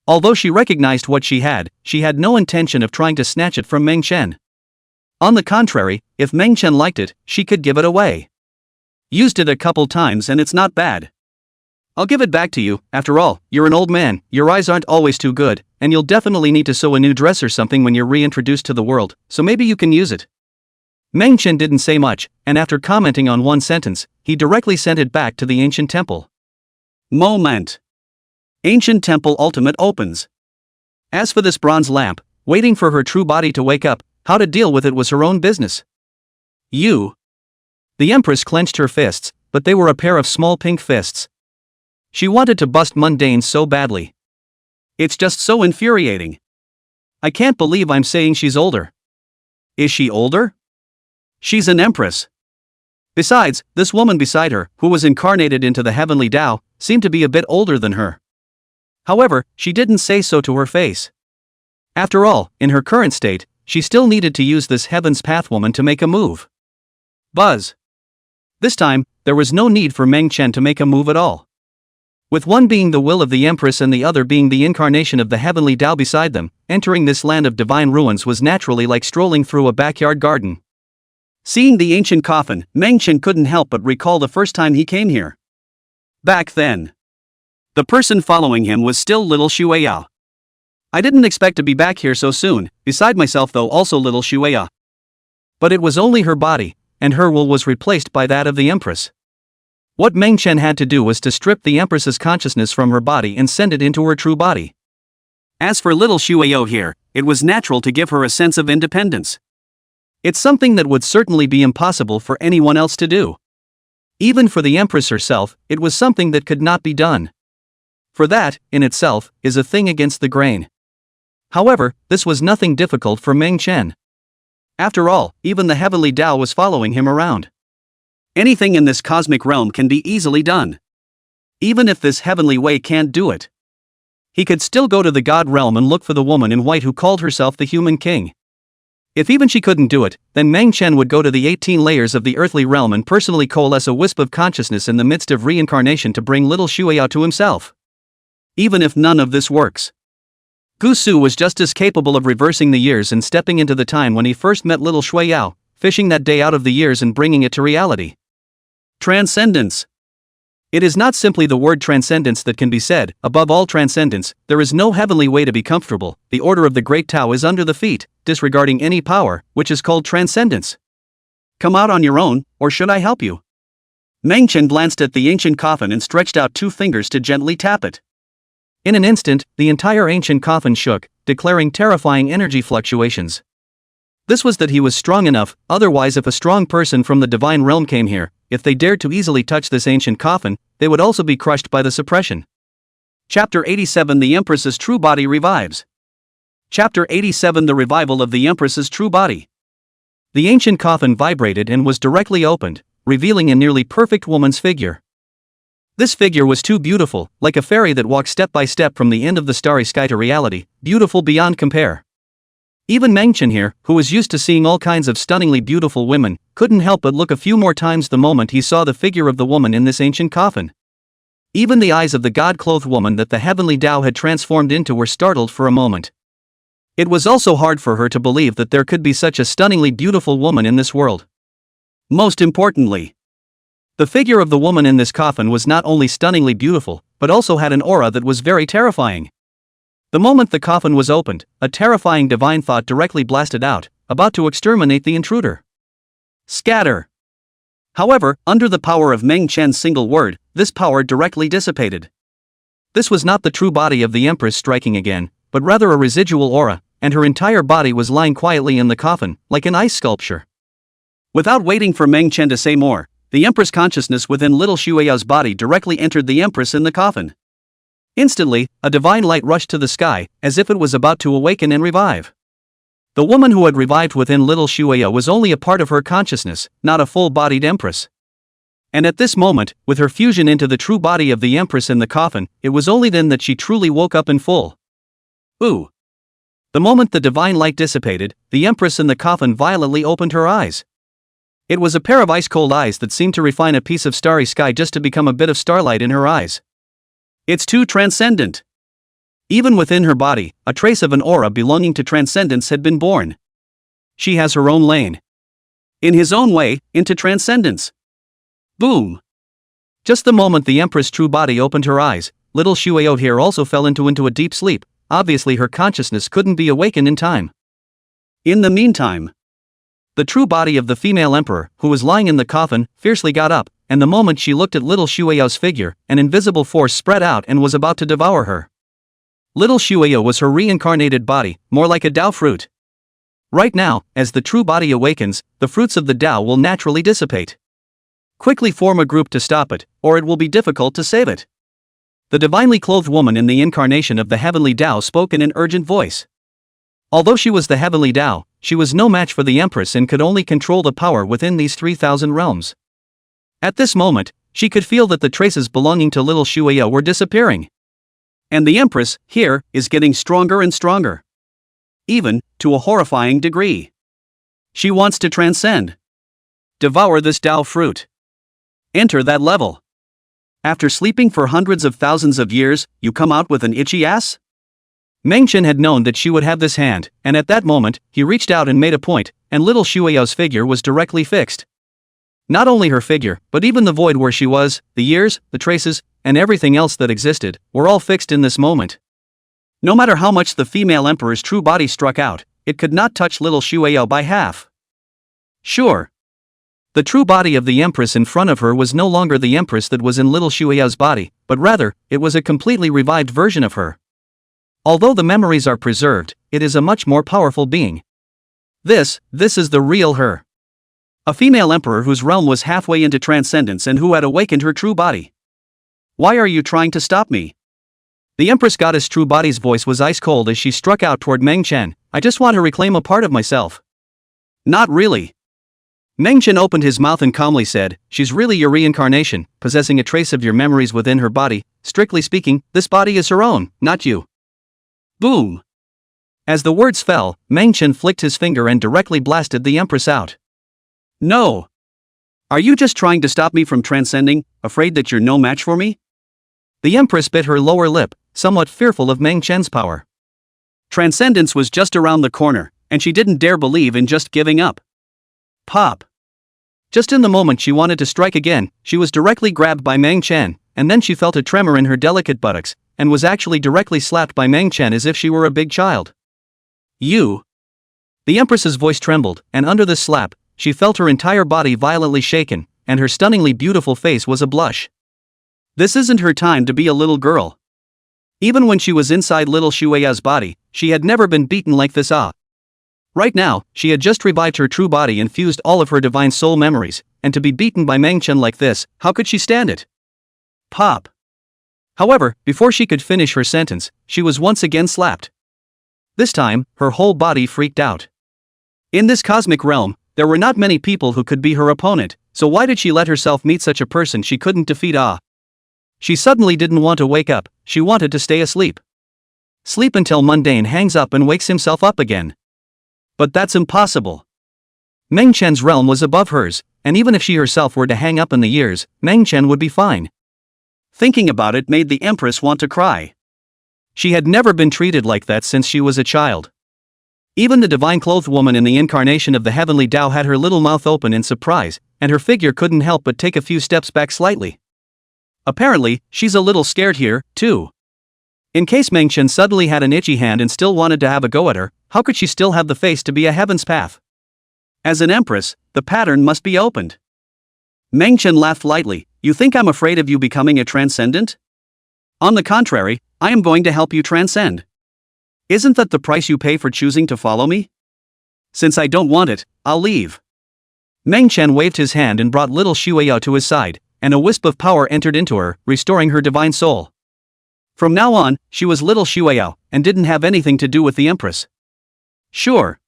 Although she recognized what she had no intention of trying to snatch it from Meng Chen. On the contrary, if Meng Chen liked it, she could give it away. Used it a couple times and it's not bad. I'll give it back to you. After all, you're an old man, your eyes aren't always too good, and you'll definitely need to sew a new dress or something when you're reintroduced to the world, so maybe you can use it. Meng Chen didn't say much, and after commenting on one sentence, he directly sent it back to the ancient temple. Moment. Ancient temple ultimate opens. As for this bronze lamp, waiting for her true body to wake up, how to deal with it was her own business. You. The Empress clenched her fists, but they were a pair of small pink fists. She wanted to bust Mundane so badly. It's just so infuriating. I can't believe I'm saying she's older. Is she older? She's an empress. Besides, this woman beside her, who was incarnated into the heavenly Tao, seemed to be a bit older than her. However, she didn't say so to her face. After all, in her current state, she still needed to use this Heaven's Path woman to make a move. Buzz. This time, there was no need for Meng Chen to make a move at all. With one being the will of the Empress and the other being the incarnation of the heavenly Tao beside them, entering this land of divine ruins was naturally like strolling through a backyard garden. Seeing the ancient coffin, Meng Chen couldn't help but recall the first time he came here. Back then, the person following him was still little Shueyao. I didn't expect to be back here so soon, beside myself though also little Shueya. But it was only her body, and her will was replaced by that of the Empress. What Meng Chen had to do was to strip the Empress's consciousness from her body and send it into her true body. As for little Shueyao here, it was natural to give her a sense of independence. It's something that would certainly be impossible for anyone else to do. Even for the Empress herself, it was something that could not be done. For that, in itself, is a thing against the grain. However, this was nothing difficult for Meng Chen. After all, even the heavenly Tao was following him around. Anything in this cosmic realm can be easily done. Even if this heavenly way can't do it, he could still go to the God realm and look for the woman in white who called herself the Human King. If even she couldn't do it, then Meng Chen would go to the 18 layers of the earthly realm and personally coalesce a wisp of consciousness in the midst of reincarnation to bring little Shueyao to himself. Even if none of this works, Gu Su was just as capable of reversing the years and stepping into the time when he first met little Shueyao, fishing that day out of the years and bringing it to reality. Transcendence. It is not simply the word transcendence that can be said. Above all transcendence, there is no heavenly way to be comfortable. The order of the great Tao is under the feet, disregarding any power, which is called transcendence. Come out on your own, or should I help you? Meng Chen glanced at the ancient coffin and stretched out 2 fingers to gently tap it. In an instant, the entire ancient coffin shook, declaring terrifying energy fluctuations. This was that he was strong enough, otherwise if a strong person from the divine realm came here, if they dared to easily touch this ancient coffin, they would also be crushed by the suppression. Chapter 87 The Empress's True Body Revives. Chapter 87 The Revival of the Empress's True Body. The ancient coffin vibrated and was directly opened, revealing a nearly perfect woman's figure. This figure was too beautiful, like a fairy that walks step by step from the end of the starry sky to reality, beautiful beyond compare. Even Meng Chen here, who was used to seeing all kinds of stunningly beautiful women, couldn't help but look a few more times the moment he saw the figure of the woman in this ancient coffin. Even the eyes of the god-clothed woman that the heavenly Tao had transformed into were startled for a moment. It was also hard for her to believe that there could be such a stunningly beautiful woman in this world. Most importantly, the figure of the woman in this coffin was not only stunningly beautiful, but also had an aura that was very terrifying. The moment the coffin was opened, a terrifying divine thought directly blasted out, about to exterminate the intruder. Scatter. However, under the power of Meng Chen's single word, this power directly dissipated. This was not the true body of the Empress striking again, but rather a residual aura, and her entire body was lying quietly in the coffin, like an ice sculpture. Without waiting for Meng Chen to say more, the Empress consciousness within little Shueyao's body directly entered the Empress in the coffin. Instantly, a divine light rushed to the sky, as if it was about to awaken and revive. The woman who had revived within little Shueyao was only a part of her consciousness, not a full-bodied Empress. And at this moment, with her fusion into the true body of the Empress in the coffin, it was only then that she truly woke up in full. Ooh! The moment the divine light dissipated, the Empress in the coffin violently opened her eyes. It was a pair of ice-cold eyes that seemed to refine a piece of starry sky just to become a bit of starlight in her eyes. It's too transcendent. Even within her body, a trace of an aura belonging to transcendence had been born. She has her own lane. In his own way, into transcendence. Boom! Just the moment the Empress' true body opened her eyes, little Shueyo here also fell into a deep sleep. Obviously her consciousness couldn't be awakened in time. In the meantime, the true body of the female emperor, who was lying in the coffin, fiercely got up, and the moment she looked at little Shueyo's figure, an invisible force spread out and was about to devour her. Little Shueyo was her reincarnated body, more like a Tao fruit. Right now, as the true body awakens, the fruits of the Tao will naturally dissipate. Quickly form a group to stop it, or it will be difficult to save it. The divinely clothed woman in the incarnation of the heavenly Tao spoke in an urgent voice. Although she was the heavenly Tao, she was no match for the Empress and could only control the power within these 3,000 realms. At this moment, she could feel that the traces belonging to little Shueyo were disappearing. And the Empress, here, is getting stronger and stronger. Even, to a horrifying degree. She wants to transcend. Devour this Tao fruit. Enter that level. After sleeping for hundreds of thousands of years, you come out with an itchy ass? Mengchen had known that she would have this hand, and at that moment, he reached out and made a point, and little Shueyo's figure was directly fixed. Not only her figure, but even the void where she was, the years, the traces, and everything else that existed, were all fixed in this moment. No matter how much the female emperor's true body struck out, it could not touch little Shueyo by half. Sure. The true body of the Empress in front of her was no longer the Empress that was in little Shueyo's body, but rather, it was a completely revived version of her. Although the memories are preserved, it is a much more powerful being. This is the real her. A female emperor whose realm was halfway into transcendence and who had awakened her true body. Why are you trying to stop me? The Empress Goddess True Body's voice was ice cold as she struck out toward Mengchen. I just want to reclaim a part of myself. Not really. Mengchen opened his mouth and calmly said, she's really your reincarnation, possessing a trace of your memories within her body. Strictly speaking, this body is her own, not you. Boom. As the words fell, Mengchen flicked his finger and directly blasted the Empress out. No. Are you just trying to stop me from transcending, afraid that you're no match for me? The Empress bit her lower lip, somewhat fearful of Mengchen's power. Transcendence was just around the corner, and she didn't dare believe in just giving up. Pop. Just in the moment she wanted to strike again, she was directly grabbed by Mengchen, and then she felt a tremor in her delicate buttocks, and was actually directly slapped by Mengchen as if she were a big child. You. The Empress's voice trembled, and under this slap, she felt her entire body violently shaken, and her stunningly beautiful face was a blush. This isn't her time to be a little girl. Even when she was inside little Shueya's body, she had never been beaten like this. Right now, she had just revived her true body and fused all of her divine soul memories, and to be beaten by Mengchen like this, how could she stand it? Pop. However, before she could finish her sentence, she was once again slapped. This time, her whole body freaked out. In this cosmic realm, there were not many people who could be her opponent, so why did she let herself meet such a person she couldn't defeat? She suddenly didn't want to wake up, she wanted to stay asleep. Sleep until Mundane hangs up and wakes himself up again. But that's impossible. Mengchen's realm was above hers, and even if she herself were to hang up in the years, Mengchen would be fine. Thinking about it made the Empress want to cry. She had never been treated like that since she was a child. Even the divine clothed woman in the incarnation of the heavenly Tao had her little mouth open in surprise, and her figure couldn't help but take a few steps back slightly. Apparently, she's a little scared here, too. In case Mengchen suddenly had an itchy hand and still wanted to have a go at her, how could she still have the face to be a heaven's path? As an empress, the pattern must be opened. Mengchen laughed lightly. You think I'm afraid of you becoming a transcendent? On the contrary, I am going to help you transcend. Isn't that the price you pay for choosing to follow me? Since I don't want it, I'll leave. Mengchen waved his hand and brought little Shueyo to his side, and a wisp of power entered into her, restoring her divine soul. From now on, she was little Shueyo, and didn't have anything to do with the Empress. Sure.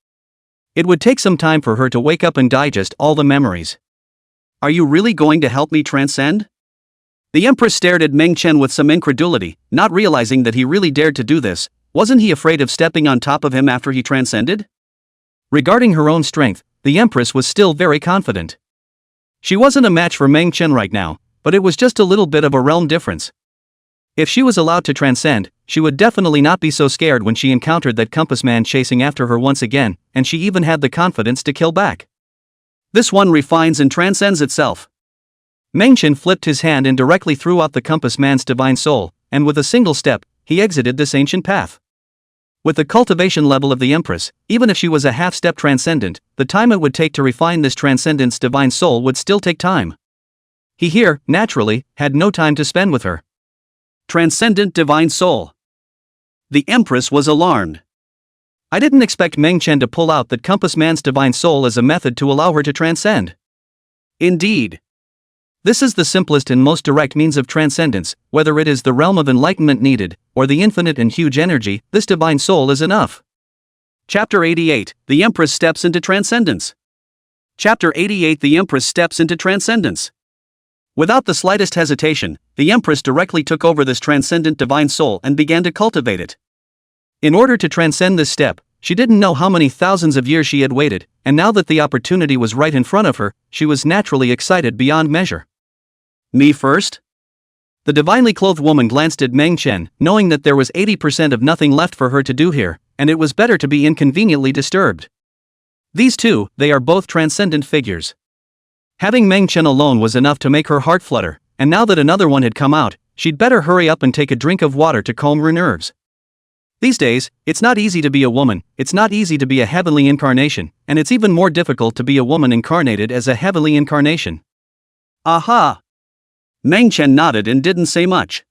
It would take some time for her to wake up and digest all the memories. Are you really going to help me transcend? The Empress stared at Mengchen with some incredulity, not realizing that he really dared to do this. Wasn't he afraid of stepping on top of him after he transcended? Regarding her own strength, the Empress was still very confident. She wasn't a match for Mengchen right now, but it was just a little bit of a realm difference. If she was allowed to transcend, she would definitely not be so scared when she encountered that compass man chasing after her once again, and she even had the confidence to kill back. This one refines and transcends itself. Meng Chen flipped his hand and directly threw out the compass man's divine soul, and with a single step, he exited this ancient path. With the cultivation level of the Empress, even if she was a half-step transcendent, the time it would take to refine this transcendent's divine soul would still take time. He here, naturally, had no time to spend with her. Transcendent divine soul. The Empress was alarmed. I didn't expect Meng Chen to pull out that compass man's divine soul as a method to allow her to transcend. Indeed. This is the simplest and most direct means of transcendence, whether it is the realm of enlightenment needed, or the infinite and huge energy, this divine soul is enough. Chapter 88, The Empress Steps into Transcendence. Chapter 88, The Empress Steps into Transcendence. Without the slightest hesitation, the Empress directly took over this transcendent divine soul and began to cultivate it. In order to transcend this step, she didn't know how many thousands of years she had waited, and now that the opportunity was right in front of her, she was naturally excited beyond measure. Me first? The divinely clothed woman glanced at Meng Chen, knowing that there was 80% of nothing left for her to do here, and it was better to be inconveniently disturbed. These two, they are both transcendent figures. Having Meng Chen alone was enough to make her heart flutter, and now that another one had come out, she'd better hurry up and take a drink of water to calm her nerves. These days, it's not easy to be a woman, it's not easy to be a heavenly incarnation, and it's even more difficult to be a woman incarnated as a heavenly incarnation. Aha! Meng Chen nodded and didn't say much.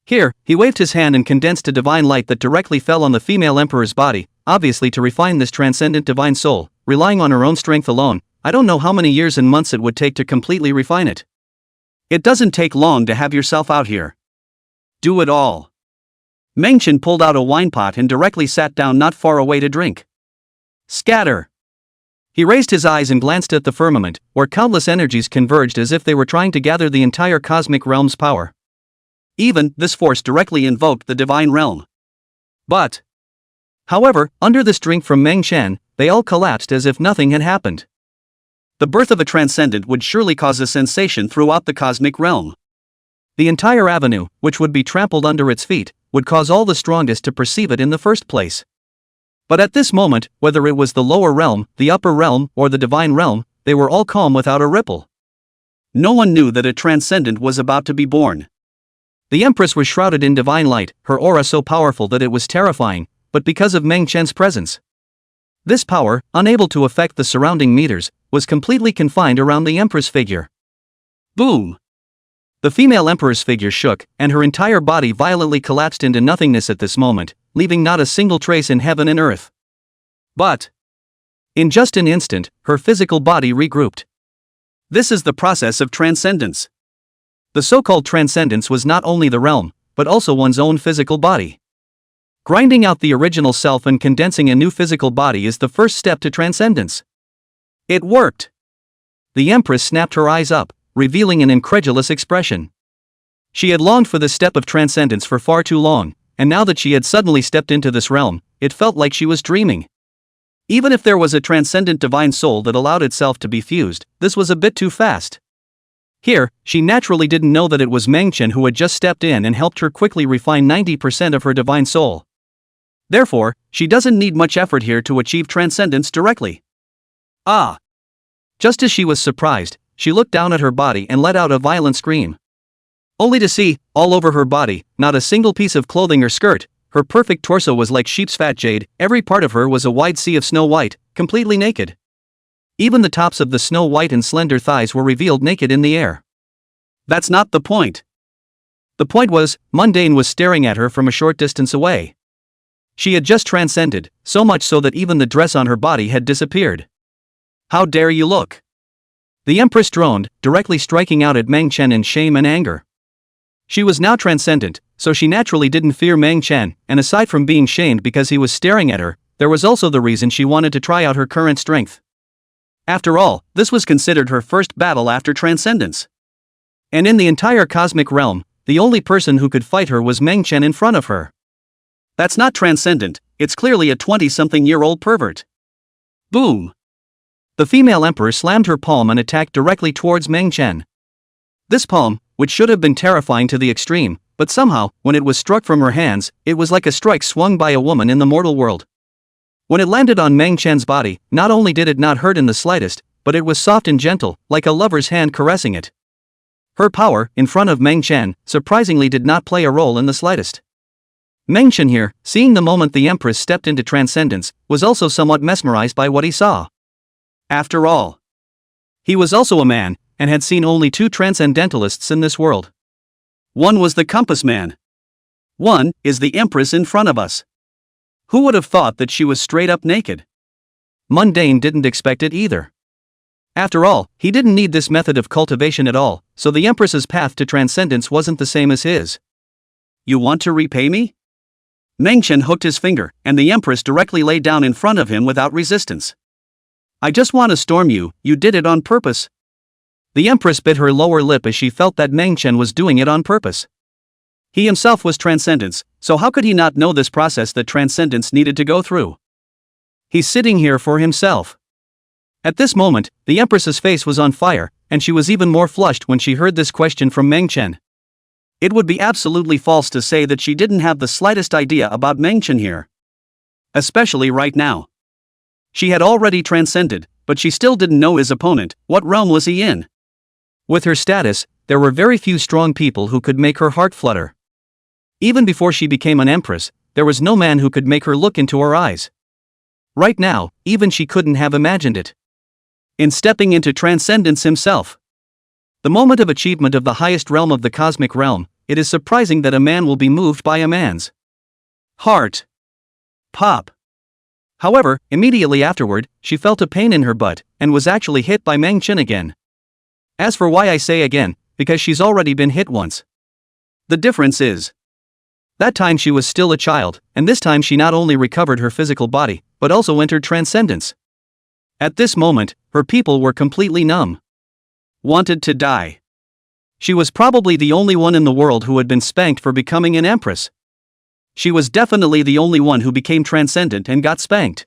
Here, he waved his hand and condensed a divine light that directly fell on the female emperor's body, obviously to refine this transcendent divine soul, relying on her own strength alone. I don't know how many years and months it would take to completely refine it. It doesn't take long to have yourself out here. Do it all. Meng Chen pulled out a wine pot and directly sat down not far away to drink. Scatter. He raised his eyes and glanced at the firmament, where countless energies converged as if they were trying to gather the entire cosmic realm's power. Even, this force directly invoked the divine realm. But, however, under this drink from Meng Chen, they all collapsed as if nothing had happened. The birth of a transcendent would surely cause a sensation throughout the cosmic realm. The entire avenue, which would be trampled under its feet, would cause all the strongest to perceive it in the first place. But at this moment, whether it was the lower realm, the upper realm, or the divine realm, they were all calm without a ripple. No one knew that a transcendent was about to be born. The Empress was shrouded in divine light, her aura so powerful that it was terrifying, but because of Meng Chen's presence. This power, unable to affect the surrounding meters, was completely confined around the Empress figure. Boom! The female Emperor's figure shook, and her entire body violently collapsed into nothingness at this moment, leaving not a single trace in heaven and earth. But, in just an instant, her physical body regrouped. This is the process of transcendence. The so-called transcendence was not only the realm, but also one's own physical body. Grinding out the original self and condensing a new physical body is the first step to transcendence. It worked. The Empress snapped her eyes up, revealing an incredulous expression. She had longed for this step of transcendence for far too long, and now that she had suddenly stepped into this realm, it felt like she was dreaming. Even if there was a transcendent divine soul that allowed itself to be fused, this was a bit too fast. Here, she naturally didn't know that it was Meng Chen who had just stepped in and helped her quickly refine 90% of her divine soul. Therefore, she doesn't need much effort here to achieve transcendence directly. Ah! Just as she was surprised, she looked down at her body and let out a violent scream. Only to see, all over her body, not a single piece of clothing or skirt. Her perfect torso was like sheep's fat jade, every part of her was a wide sea of snow white, completely naked. Even the tops of the snow white and slender thighs were revealed naked in the air. That's not the point. The point was, Mundane was staring at her from a short distance away. She had just transcended, so much so that even the dress on her body had disappeared. How dare you look? The Empress droned, directly striking out at Meng Chen in shame and anger. She was now transcendent, so she naturally didn't fear Meng Chen, and aside from being shamed because he was staring at her, there was also the reason she wanted to try out her current strength. After all, this was considered her first battle after transcendence. And in the entire cosmic realm, the only person who could fight her was Meng Chen in front of her. That's not transcendent, it's clearly a 20-something-year-old pervert. Boom! The female emperor slammed her palm and attacked directly towards Meng Chen. This palm, which should have been terrifying to the extreme, but somehow, when it was struck from her hands, it was like a strike swung by a woman in the mortal world. When it landed on Meng Chen's body, not only did it not hurt in the slightest, but it was soft and gentle, like a lover's hand caressing it. Her power, in front of Meng Chen, surprisingly did not play a role in the slightest. Meng Chen here, seeing the moment the Empress stepped into transcendence, was also somewhat mesmerized by what he saw. After all, he was also a man, and had seen only two transcendentalists in this world. One was the Compass Man. One is the Empress in front of us. Who would have thought that she was straight up naked? Mundane didn't expect it either. After all, he didn't need this method of cultivation at all, so the Empress's path to transcendence wasn't the same as his. You want to repay me? Meng Chen hooked his finger, and the Empress directly lay down in front of him without resistance. I just want to storm you, you did it on purpose. The Empress bit her lower lip as she felt that Meng Chen was doing it on purpose. He himself was transcendence, so how could he not know this process that transcendence needed to go through? He's sitting here for himself. At this moment, the Empress's face was on fire, and she was even more flushed when she heard this question from Meng Chen. It would be absolutely false to say that she didn't have the slightest idea about Meng Chen here. Especially right now. She had already transcended, but she still didn't know his opponent. What realm was he in? With her status, there were very few strong people who could make her heart flutter. Even before she became an empress, there was no man who could make her look into her eyes. Right now, even she couldn't have imagined it. In stepping into transcendence himself. The moment of achievement of the highest realm of the cosmic realm, it is surprising that a man will be moved by a man's heart. Pop. However, immediately afterward, she felt a pain in her butt, and was actually hit by Meng Chen again. As for why I say again, because she's already been hit once. The difference is, that time she was still a child, and this time she not only recovered her physical body, but also entered transcendence. At this moment, her people were completely numb. Wanted to die. She was probably the only one in the world who had been spanked for becoming an empress. She was definitely the only one who became transcendent and got spanked.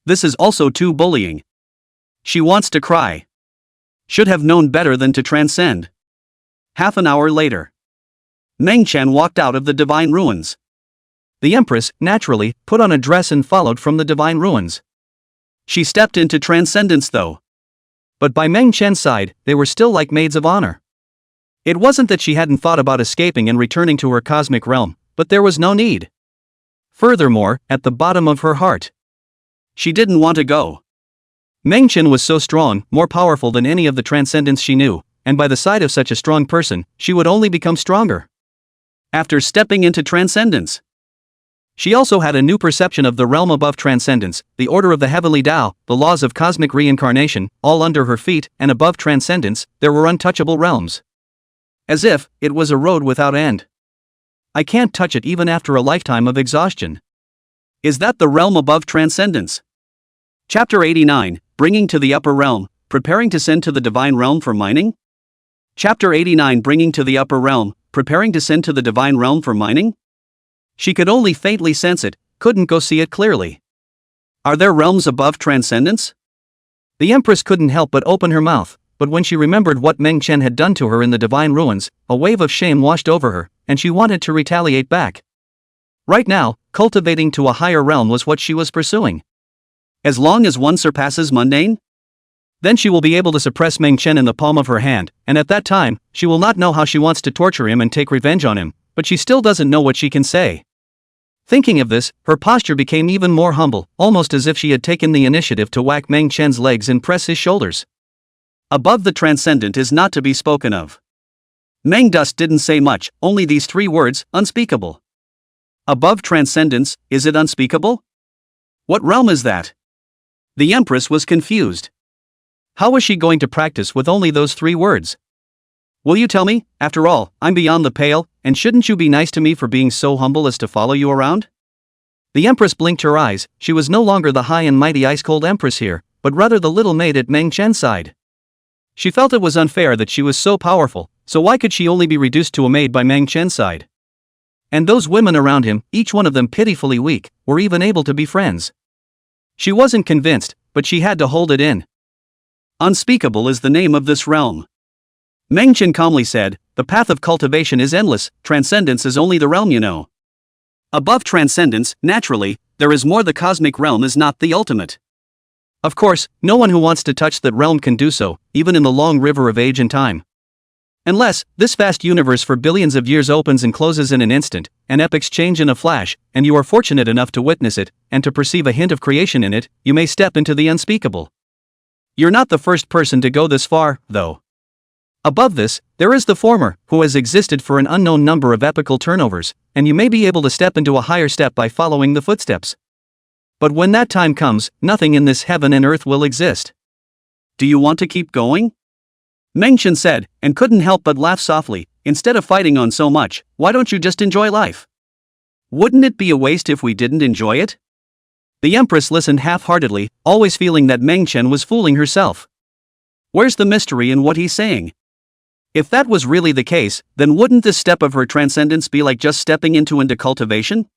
This is also too bullying. She wants to cry. Should have known better than to transcend. Half an hour later. Meng Chen walked out of the divine ruins. The empress, naturally, put on a dress and followed from the divine ruins. She stepped into transcendence though. But by Meng Chen's side, they were still like maids of honor. It wasn't that she hadn't thought about escaping and returning to her cosmic realm, but there was no need. Furthermore, at the bottom of her heart, she didn't want to go. Meng Chen was so strong, more powerful than any of the transcendents she knew, and by the side of such a strong person, she would only become stronger. After stepping into transcendence, she also had a new perception of the realm above transcendence, the order of the heavenly Tao, the laws of cosmic reincarnation, all under her feet, and above transcendence, there were untouchable realms. As if it was a road without end. I can't touch it even after a lifetime of exhaustion. Is that the realm above transcendence? Chapter 89, Bringing to the Upper Realm, Preparing to Send to the Divine Realm for Mining? Chapter 89, Bringing to the Upper Realm, Preparing to Send to the Divine Realm for Mining? She could only faintly sense it, couldn't go see it clearly. Are there realms above transcendence? The Empress couldn't help but open her mouth, but when she remembered what Meng Chen had done to her in the divine ruins, a wave of shame washed over her, and she wanted to retaliate back. Right now, cultivating to a higher realm was what she was pursuing. As long as one surpasses mundane? Then she will be able to suppress Meng Chen in the palm of her hand, and at that time, she will not know how she wants to torture him and take revenge on him, but she still doesn't know what she can say. Thinking of this, her posture became even more humble, almost as if she had taken the initiative to whack Meng Chen's legs and press his shoulders. Above the transcendent is not to be spoken of. Meng Dust didn't say much, only these three words, unspeakable. Above transcendence, is it unspeakable? What realm is that? The Empress was confused. How was she going to practice with only those three words? Will you tell me? After all, I'm beyond the pale, and shouldn't you be nice to me for being so humble as to follow you around? The Empress blinked her eyes. She was no longer the high and mighty ice-cold Empress here, but rather the little maid at Meng Chen's side. She felt it was unfair that she was so powerful, so why could she only be reduced to a maid by Meng Chen's side? And those women around him, each one of them pitifully weak, were even able to be friends. She wasn't convinced, but she had to hold it in. Unspeakable is the name of this realm. Meng Chen calmly said, the path of cultivation is endless, transcendence is only the realm you know. Above transcendence, naturally, there is more. The cosmic realm is not the ultimate. Of course, no one who wants to touch that realm can do so, even in the long river of age and time. Unless, this vast universe for billions of years opens and closes in an instant, and epochs change in a flash, and you are fortunate enough to witness it, and to perceive a hint of creation in it, you may step into the unspeakable. You're not the first person to go this far, though. Above this, there is the former, who has existed for an unknown number of epochal turnovers, and you may be able to step into a higher step by following the footsteps. But when that time comes, nothing in this heaven and earth will exist. Do you want to keep going? Mengchen said, and couldn't help but laugh softly. Instead of fighting on so much, why don't you just enjoy life? Wouldn't it be a waste if we didn't enjoy it? The Empress listened half-heartedly, always feeling that Mengchen was fooling herself. Where's the mystery in what he's saying? If that was really the case, then wouldn't this step of her transcendence be like just stepping into cultivation?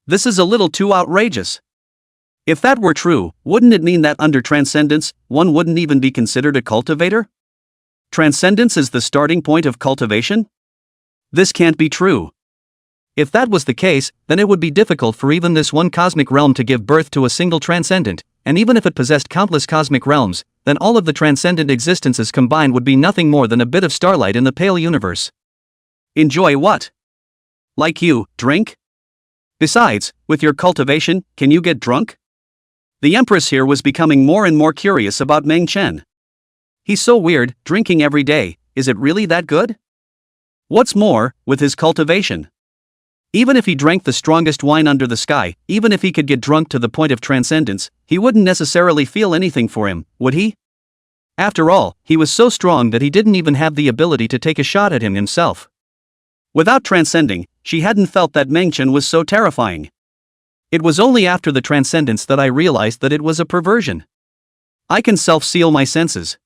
This is a little too outrageous. If that were true, wouldn't it mean that under transcendence, one wouldn't even be considered a cultivator? Transcendence is the starting point of cultivation? This can't be true. If that was the case, then it would be difficult for even this one cosmic realm to give birth to a single transcendent, and even if it possessed countless cosmic realms, then all of the transcendent existences combined would be nothing more than a bit of starlight in the pale universe. Enjoy what? Like you, drink? Besides, with your cultivation, can you get drunk? The Empress here was becoming more and more curious about Mengchen. He's so weird, drinking every day, is it really that good? What's more, with his cultivation? Even if he drank the strongest wine under the sky, even if he could get drunk to the point of transcendence, he wouldn't necessarily feel anything for him, would he? After all, he was so strong that he didn't even have the ability to take a shot at him himself. Without transcending, she hadn't felt that Mengchen was so terrifying. It was only after the transcendence that I realized that it was a perversion. I can self-seal my senses.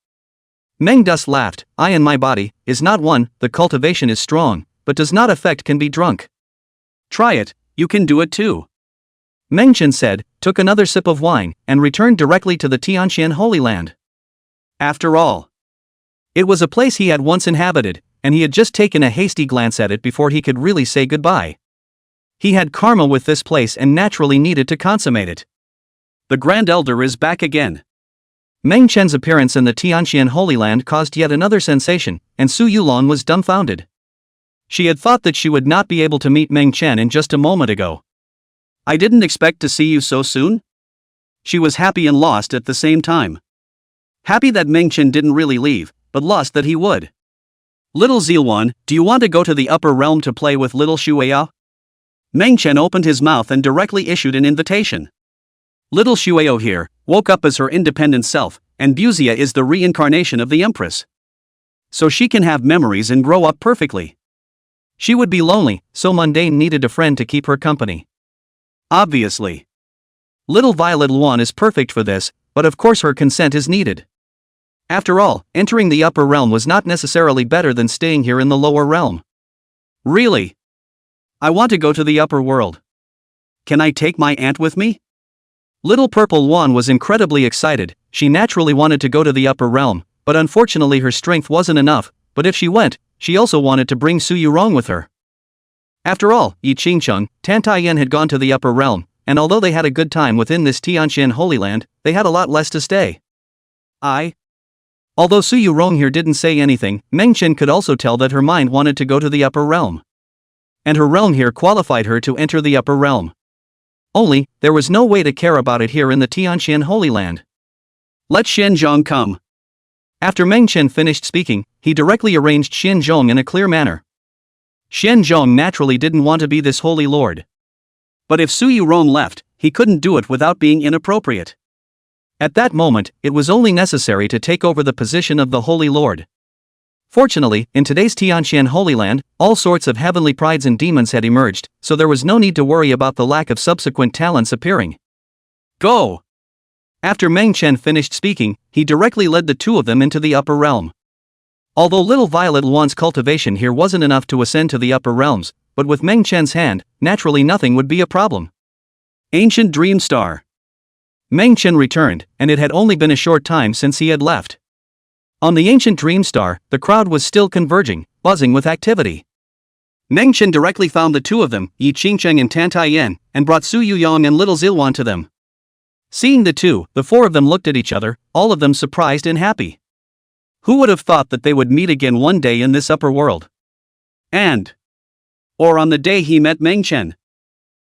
Meng Dus laughed. I and my body is not one, the cultivation is strong, but does not affect can be drunk. Try it, you can do it too. Mengchen said, took another sip of wine, and returned directly to the Tianqian Holy Land. After all, it was a place he had once inhabited, and he had just taken a hasty glance at it before he could really say goodbye. He had karma with this place and naturally needed to consummate it. The Grand Elder is back again. Mengchen's appearance in the Tianqian Holy Land caused yet another sensation, and Su Yulong was dumbfounded. She had thought that she would not be able to meet Mengchen in just a moment ago. I didn't expect to see you so soon? She was happy and lost at the same time. Happy that Mengchen didn't really leave, but lost that he would. Little Zilwan, do you want to go to the upper realm to play with little Shueya? Mengchen opened his mouth and directly issued an invitation. Little Shueyo here woke up as her independent self, and Buzia is the reincarnation of the Empress. So she can have memories and grow up perfectly. She would be lonely, so Mundane needed a friend to keep her company. Obviously. Little Violet Luan is perfect for this, but of course her consent is needed. After all, entering the upper realm was not necessarily better than staying here in the lower realm. Really? I want to go to the upper world. Can I take my aunt with me? Little Purple Luan was incredibly excited. She naturally wanted to go to the upper realm, but unfortunately her strength wasn't enough, but if she went, she also wanted to bring Su Yurong with her. After all, Yi Qingcheng, Tan Taiyan had gone to the upper realm, and although they had a good time within this Tianqian Holy Land, they had a lot less to stay. Although Su Yurong here didn't say anything, Mengchen could also tell that her mind wanted to go to the upper realm. And her realm here qualified her to enter the upper realm. Only, there was no way to care about it here in the Tianqian Holy Land. Let Xianzhong come. After Mengchen finished speaking, he directly arranged Xianzhong in a clear manner. Xianzhong naturally didn't want to be this holy lord. But if Su Yurong left, he couldn't do it without being inappropriate. At that moment, it was only necessary to take over the position of the Holy Lord. Fortunately, in today's Tianqian Holy Land, all sorts of heavenly prides and demons had emerged, so there was no need to worry about the lack of subsequent talents appearing. Go! After Mengchen finished speaking, he directly led the two of them into the upper realm. Although little Violet Luan's cultivation here wasn't enough to ascend to the upper realms, but with Mengchen's hand, naturally nothing would be a problem. Ancient Dream Star. Mengchen returned, and it had only been a short time since he had left. On the ancient Dream Star, the crowd was still converging, buzzing with activity. Mengchen directly found the two of them, Yi Qingcheng and Tan Taiyan, and brought Su Yuyang and little Zilwan to them. Seeing the two, the four of them looked at each other, all of them surprised and happy. Who would have thought that they would meet again one day in this upper world? Or on the day he met Meng Chen.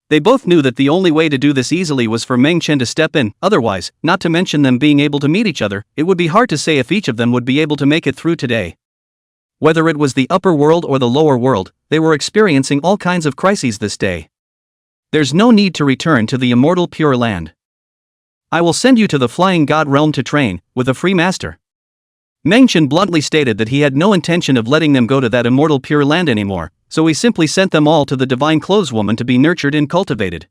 They both knew that the only way to do this easily was for Meng Chen to step in, otherwise, not to mention them being able to meet each other, it would be hard to say if each of them would be able to make it through today. Whether it was the upper world or the lower world, they were experiencing all kinds of crises this day. There's no need to return to the immortal Pure Land. I will send you to the Flying God Realm to train, with a free master. Meng Chen bluntly stated that he had no intention of letting them go to that immortal Pure Land anymore, so he simply sent them all to the Divine Clothes Woman to be nurtured and cultivated.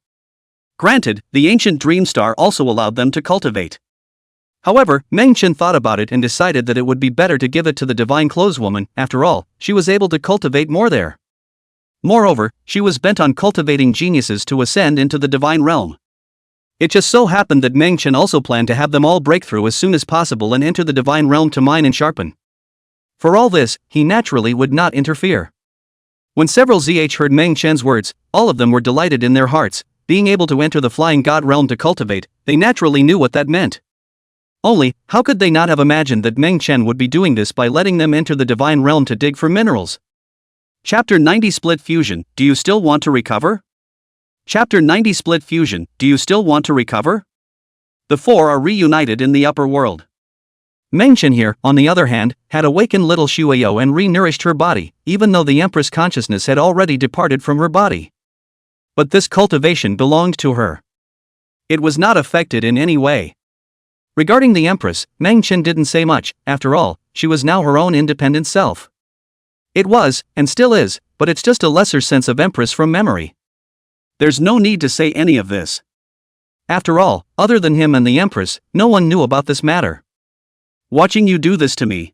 Granted, the ancient Dream Star also allowed them to cultivate. However, Meng Chen thought about it and decided that it would be better to give it to the Divine Clothes Woman. After all, she was able to cultivate more there. Moreover, she was bent on cultivating geniuses to ascend into the Divine Realm. It just so happened that Meng Chen also planned to have them all break through as soon as possible and enter the Divine Realm to mine and sharpen. For all this, he naturally would not interfere. When several ZH heard Meng Chen's words, all of them were delighted in their hearts. Being able to enter the Flying God Realm to cultivate, they naturally knew what that meant. Only, how could they not have imagined that Meng Chen would be doing this by letting them enter the Divine Realm to dig for minerals? Chapter 90 Split Fusion, do you still want to recover? Chapter 90 Split Fusion, do you still want to recover? The four are reunited in the upper world. Meng Chen here, on the other hand, had awakened little Shueyo and re-nourished her body, even though the Empress consciousness had already departed from her body. But this cultivation belonged to her. It was not affected in any way. Regarding the Empress, Meng Chen didn't say much. After all, she was now her own independent self. It was, and still is, but it's just a lesser sense of Empress from memory. There's no need to say any of this. After all, other than him and the Empress, no one knew about this matter. Watching you do this to me.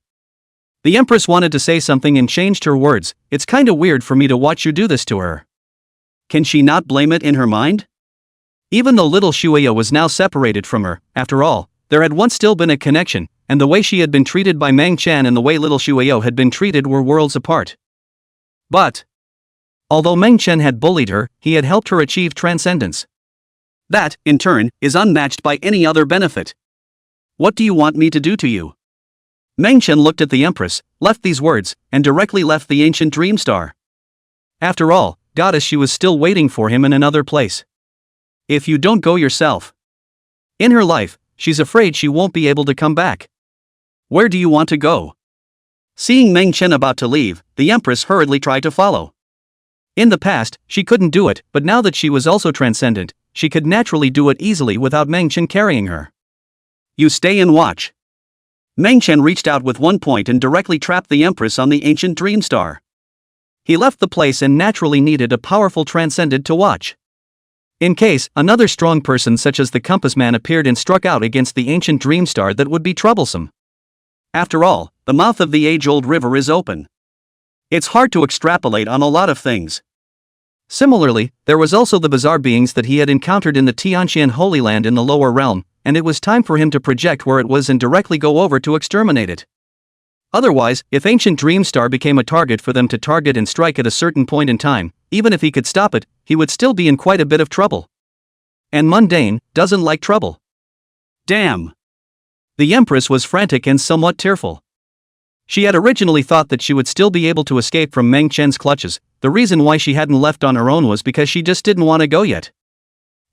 The Empress wanted to say something and changed her words. It's kinda weird for me to watch you do this to her. Can she not blame it in her mind? Even though little Shueyo was now separated from her, after all, there had once still been a connection, and the way she had been treated by Meng Chen and the way little Shueyo had been treated were worlds apart. But, although Meng Chen had bullied her, he had helped her achieve transcendence. That, in turn, is unmatched by any other benefit. What do you want me to do to you? Meng Chen looked at the Empress, left these words, and directly left the ancient Dream Star. After all, goddess, she was still waiting for him in another place. If you don't go yourself. In her life, she's afraid she won't be able to come back. Where do you want to go? Seeing Meng Chen about to leave, the Empress hurriedly tried to follow. In the past, she couldn't do it, but now that she was also transcendent, she could naturally do it easily without Meng Chen carrying her. You stay and watch. Meng Chen reached out with one point and directly trapped the Empress on the ancient Dream Star. He left the place and naturally needed a powerful transcendent to watch. In case another strong person such as the Compass Man appeared and struck out against the ancient Dream Star, that would be troublesome. After all, the mouth of the age-old river is open. It's hard to extrapolate on a lot of things. Similarly, there was also the bizarre beings that he had encountered in the Tianxian Holy Land in the lower realm, and it was time for him to project where it was and directly go over to exterminate it. Otherwise, if ancient Dream Star became a target for them to target and strike at a certain point in time, even if he could stop it, he would still be in quite a bit of trouble. And Mundane doesn't like trouble. Damn. The Empress was frantic and somewhat tearful. She had originally thought that she would still be able to escape from Meng Chen's clutches. The reason why she hadn't left on her own was because she just didn't want to go yet.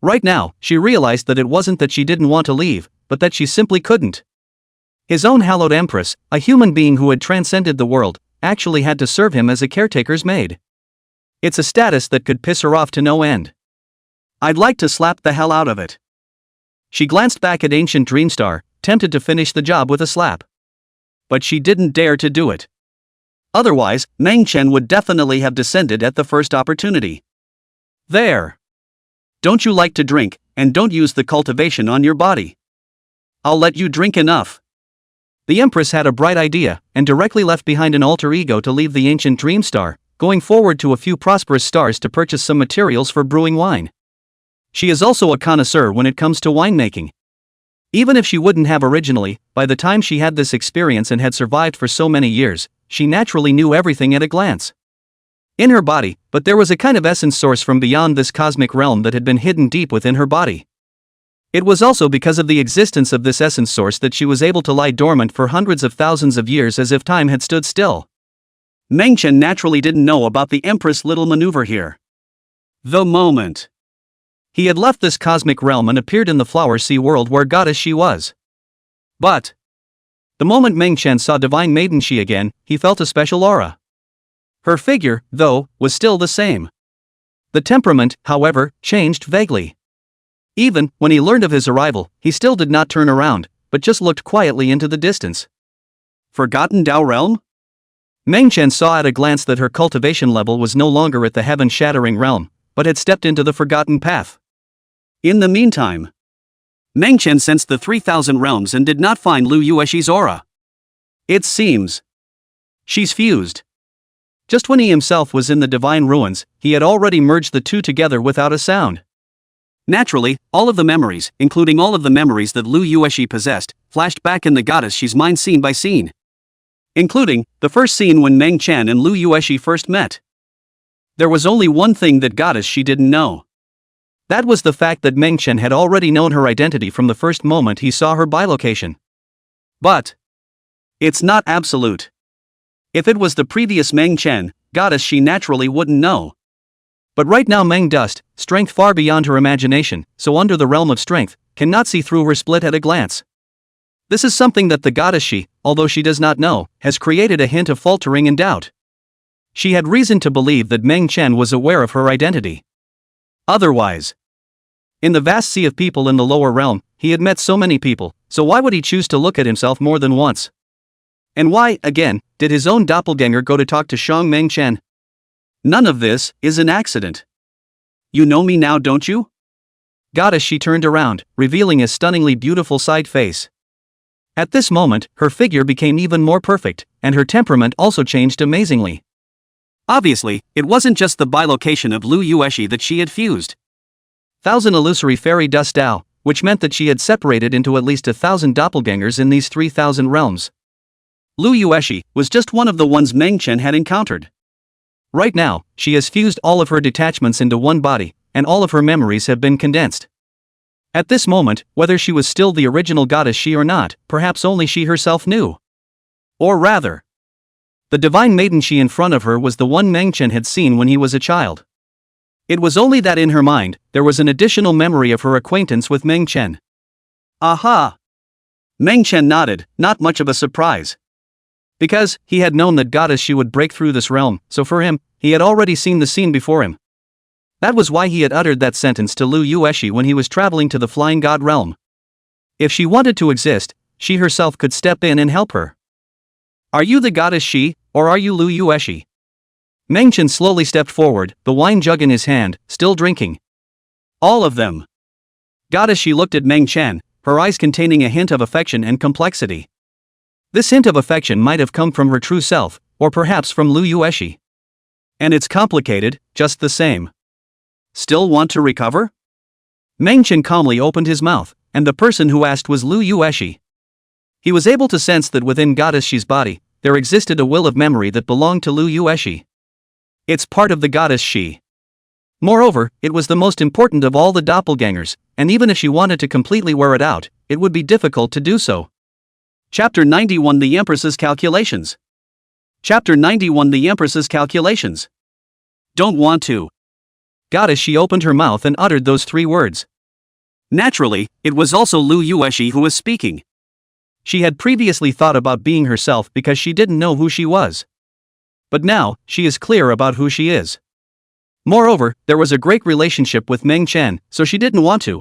Right now, she realized that it wasn't that she didn't want to leave, but that she simply couldn't. His own hallowed Empress, a human being who had transcended the world, actually had to serve him as a caretaker's maid. It's a status that could piss her off to no end. I'd like to slap the hell out of it. She glanced back at ancient Dream Star, tempted to finish the job with a slap. But she didn't dare to do it. Otherwise, Meng Chen would definitely have descended at the first opportunity. There. Don't you like to drink, and don't use the cultivation on your body. I'll let you drink enough. The Empress had a bright idea, and directly left behind an alter ego to leave the ancient Dream Star, going forward to a few prosperous stars to purchase some materials for brewing wine. She is also a connoisseur when it comes to winemaking. Even if she wouldn't have originally, by the time she had this experience and had survived for so many years, she naturally knew everything at a glance. In her body, but there was a kind of essence source from beyond this cosmic realm that had been hidden deep within her body. It was also because of the existence of this essence source that she was able to lie dormant for hundreds of thousands of years as if time had stood still. Meng Chen naturally didn't know about the Empress' little maneuver here. The moment he had left this cosmic realm and appeared in the flower sea world where goddess she was. But the moment Meng Chen saw divine maiden she again, he felt a special aura. Her figure, though, was still the same. The temperament, however, changed vaguely. Even when he learned of his arrival, he still did not turn around, but just looked quietly into the distance. Forgotten Dao realm? Meng Chen saw at a glance that her cultivation level was no longer at the heaven-shattering realm, but had stepped into the forgotten path. In the meantime, Meng Chen sensed the 3,000 realms and did not find Lu Yueshi's aura. It seems she's fused. Just when he himself was in the divine ruins, he had already merged the two together without a sound. Naturally, all of the memories, including all of the memories that Lu Yueshi possessed, flashed back in the goddess she's mind scene by scene. Including the first scene when Meng Chen and Lu Yueshi first met. There was only one thing that goddess she didn't know. That was the fact that Meng Chen had already known her identity from the first moment he saw her bilocation. But it's not absolute. If it was the previous Meng Chen, goddess she naturally wouldn't know. But right now Meng Dust, strength far beyond her imagination, so under the realm of strength, cannot see through her split at a glance. This is something that the goddess she, although she does not know, has created a hint of faltering and doubt. She had reason to believe that Meng Chen was aware of her identity. Otherwise, in the vast sea of people in the lower realm, he had met so many people, so why would he choose to look at himself more than once? And why, again, did his own doppelganger go to talk to Shang Meng Chen? None of this is an accident. You know me now, don't you? Goddess she turned around, revealing a stunningly beautiful side face. At this moment, her figure became even more perfect, and her temperament also changed amazingly. Obviously, it wasn't just the bilocation of Lu Yueshi that she had fused. 1,000 illusory fairy dust Dao, which meant that she had separated into at least 1,000 doppelgangers in these 3,000 realms. Lu Yueshi was just one of the ones Meng Chen had encountered. Right now, she has fused all of her detachments into one body, and all of her memories have been condensed. At this moment, whether she was still the original goddess she or not, perhaps only she herself knew. Or rather, the divine maiden she in front of her was the one Meng Chen had seen when he was a child. It was only that in her mind, there was an additional memory of her acquaintance with Meng Chen. Aha! Meng Chen nodded, not much of a surprise. Because he had known that goddess she would break through this realm, so for him, he had already seen the scene before him. That was why he had uttered that sentence to Lu Yueshi when he was traveling to the flying god realm. If she wanted to exist, she herself could step in and help her. Are you the goddess she, or are you Lu Yueshi? Meng Chen slowly stepped forward, the wine jug in his hand, still drinking. All of them. Goddess she looked at Meng Chen, her eyes containing a hint of affection and complexity. This hint of affection might have come from her true self, or perhaps from Lu Yueshi. And it's complicated, just the same. Still want to recover? Meng Chen calmly opened his mouth, and the person who asked was Lu Yueshi. He was able to sense that within goddess she's body, there existed a will of memory that belonged to Lu Yueshi. It's part of the goddess she. Moreover, it was the most important of all the doppelgangers, and even if she wanted to completely wear it out, it would be difficult to do so. Chapter 91 The Empress's Calculations. Chapter 91 The Empress's Calculations. Don't want to. Goddess she opened her mouth and uttered those 3 words. Naturally, it was also Lu Yueshi who was speaking. She had previously thought about being herself because she didn't know who she was. But now, she is clear about who she is. Moreover, there was a great relationship with Meng Chen, so she didn't want to.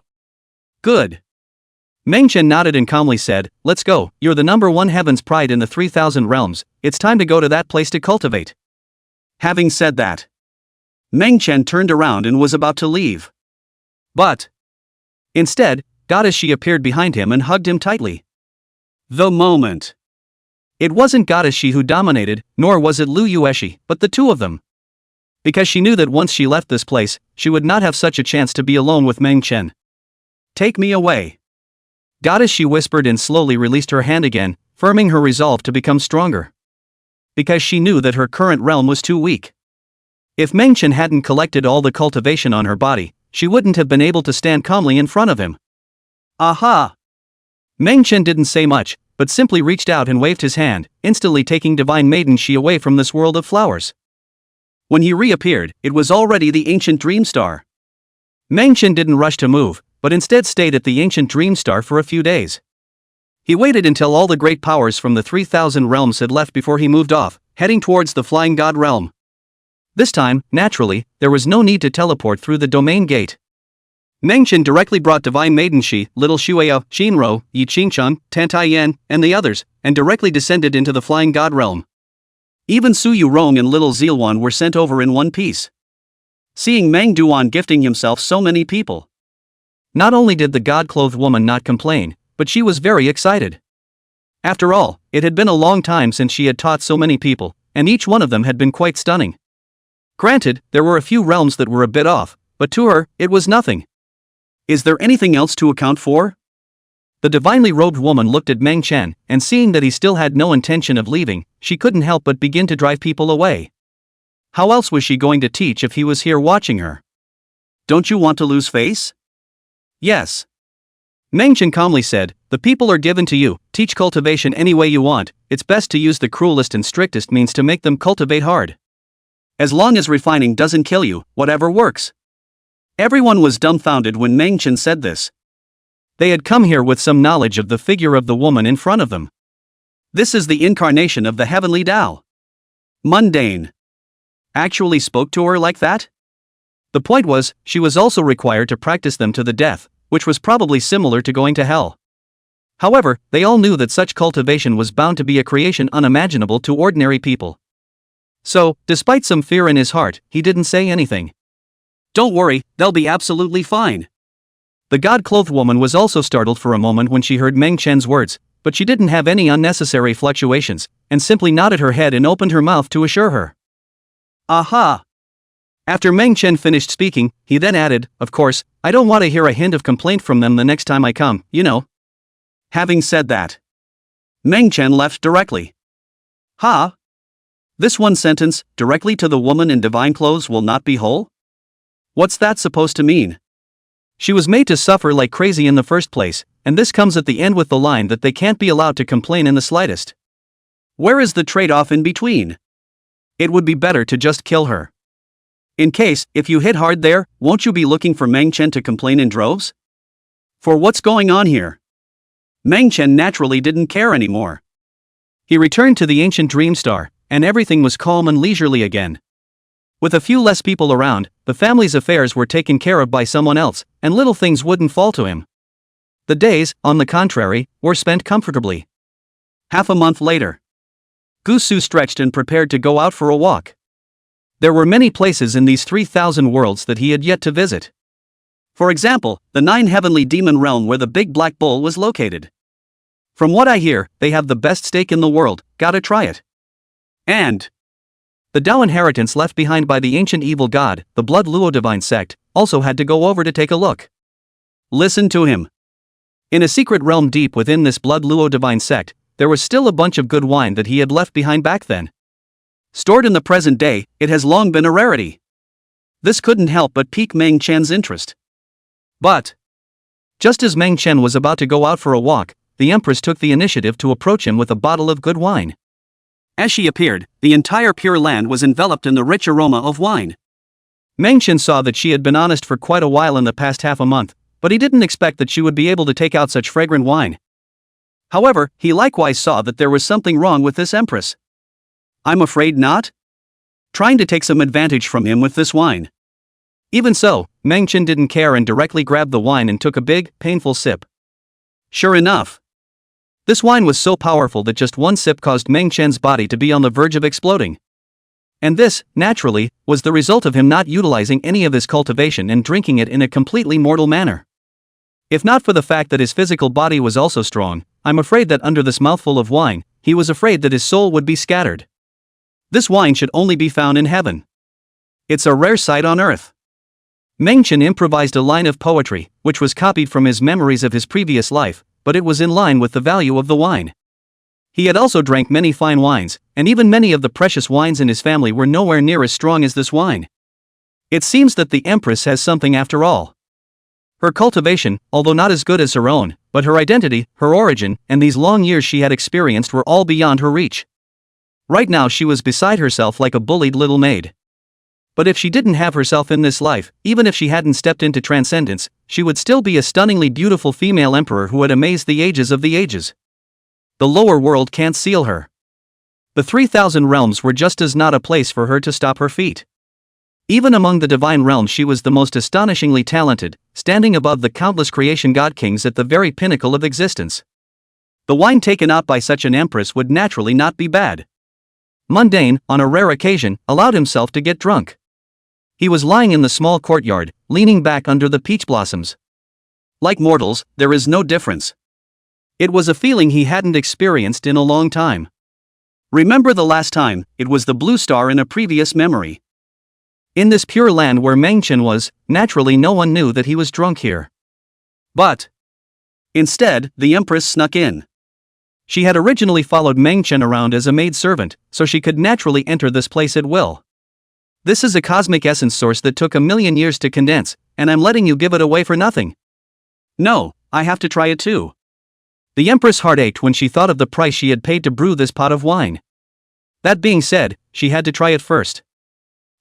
Good. Meng Chen nodded and calmly said, "Let's go, you're the number 1 heaven's pride in the 3,000 realms, it's time to go to that place to cultivate." Having said that, Meng Chen turned around and was about to leave. But instead, goddess she appeared behind him and hugged him tightly. The moment. It wasn't goddess she who dominated, nor was it Lu Yueshi, but the two of them. Because she knew that once she left this place, she would not have such a chance to be alone with Meng Chen. "Take me away." Goddess she whispered and slowly released her hand again, firming her resolve to become stronger. Because she knew that her current realm was too weak. If Meng Chen hadn't collected all the cultivation on her body, she wouldn't have been able to stand calmly in front of him. Aha! Meng Chen didn't say much, but simply reached out and waved his hand, instantly taking divine maiden Shi away from this world of flowers. When he reappeared, it was already the ancient dream star. Meng Chen didn't rush to move, but instead stayed at the ancient dream star for a few days. He waited until all the great powers from the 3,000 realms had left before he moved off, heading towards the flying god realm. This time, naturally, there was no need to teleport through the domain gate. Meng Chen directly brought Divine Maiden Shi, Little Shuao, Shinro, Yi Qingchun, Tantai Yan, and the others, and directly descended into the flying god realm. Even Su Yurong and Little Ziluan were sent over in one piece. Seeing Meng Duan gifting himself so many people. Not only did the god-clothed woman not complain, but she was very excited. After all, it had been a long time since she had taught so many people, and each one of them had been quite stunning. Granted, there were a few realms that were a bit off, but to her, it was nothing. Is there anything else to account for? The divinely robed woman looked at Meng Chen, and seeing that he still had no intention of leaving, she couldn't help but begin to drive people away. How else was she going to teach if he was here watching her? Don't you want to lose face? Yes. Meng Chen calmly said, the people are given to you, teach cultivation any way you want, it's best to use the cruelest and strictest means to make them cultivate hard. As long as refining doesn't kill you, whatever works. Everyone was dumbfounded when Meng Chen said this. They had come here with some knowledge of the figure of the woman in front of them. This is the incarnation of the heavenly Tao. Mundane. Actually spoke to her like that? The point was, she was also required to practice them to the death, which was probably similar to going to hell. However, they all knew that such cultivation was bound to be a creation unimaginable to ordinary people. So, despite some fear in his heart, he didn't say anything. Don't worry, they'll be absolutely fine. The god-clothed woman was also startled for a moment when she heard Meng Chen's words, but she didn't have any unnecessary fluctuations, and simply nodded her head and opened her mouth to assure her. Aha! After Meng Chen finished speaking, he then added, of course, I don't want to hear a hint of complaint from them the next time I come, you know. Having said that, Meng Chen left directly. Ha! This one sentence, directly to the woman in divine clothes will not be whole? What's that supposed to mean? She was made to suffer like crazy in the first place, and this comes at the end with the line that they can't be allowed to complain in the slightest. Where is the trade-off in between? It would be better to just kill her. In case, if you hit hard there, won't you be looking for Meng Chen to complain in droves? For what's going on here? Meng Chen naturally didn't care anymore. He returned to the ancient dream star, and everything was calm and leisurely again. With a few less people around, the family's affairs were taken care of by someone else, and little things wouldn't fall to him. The days, on the contrary, were spent comfortably. Half a month later, Gu Su stretched and prepared to go out for a walk. There were many places in these 3,000 worlds that he had yet to visit. For example, the 9 heavenly demon realm where the big black bull was located. From what I hear, they have the best steak in the world, gotta try it. And the Tao inheritance left behind by the ancient evil god, the Blood Luo divine sect, also had to go over to take a look. Listen to him. In a secret realm deep within this Blood Luo divine sect, there was still a bunch of good wine that he had left behind back then. Stored in the present day, it has long been a rarity. This couldn't help but pique Meng Chen's interest. But just as Meng Chen was about to go out for a walk, the Empress took the initiative to approach him with a bottle of good wine. As she appeared, the entire Pure Land was enveloped in the rich aroma of wine. Meng Chen saw that she had been honest for quite a while in the past half a month, but he didn't expect that she would be able to take out such fragrant wine. However, he likewise saw that there was something wrong with this Empress. I'm afraid not. Trying to take some advantage from him with this wine. Even so, Meng Chen didn't care and directly grabbed the wine and took a big, painful sip. Sure enough, this wine was so powerful that just one sip caused Meng Chen's body to be on the verge of exploding. And this, naturally, was the result of him not utilizing any of his cultivation and drinking it in a completely mortal manner. If not for the fact that his physical body was also strong, I'm afraid that under this mouthful of wine, he was afraid that his soul would be scattered. This wine should only be found in heaven. It's a rare sight on earth. Meng Chen improvised a line of poetry, which was copied from his memories of his previous life, but it was in line with the value of the wine. He had also drank many fine wines, and even many of the precious wines in his family were nowhere near as strong as this wine. It seems that the Empress has something after all. Her cultivation, although not as good as her own, but her identity, her origin, and these long years she had experienced were all beyond her reach. Right now she was beside herself like a bullied little maid. But if she didn't have herself in this life, even if she hadn't stepped into transcendence, she would still be a stunningly beautiful female emperor who had amazed the ages of the ages. The lower world can't seal her. The 3,000 realms were just as not a place for her to stop her feet. Even among the divine realms she was the most astonishingly talented, standing above the countless creation god-kings at the very pinnacle of existence. The wine taken out by such an empress would naturally not be bad. Mundane, on a rare occasion, allowed himself to get drunk. He was lying in the small courtyard, leaning back under the peach blossoms. Like mortals, there is no difference. It was a feeling he hadn't experienced in a long time. Remember the last time, it was the blue star in a previous memory. In this pure land where Mengchen was, naturally no one knew that he was drunk here. But instead, the empress snuck in. She had originally followed Mengchen around as a maidservant, so she could naturally enter this place at will. This is a cosmic essence source that took 1,000,000 years to condense, and I'm letting you give it away for nothing. No, I have to try it too. The empress' heart ached when she thought of the price she had paid to brew this pot of wine. That being said, she had to try it first.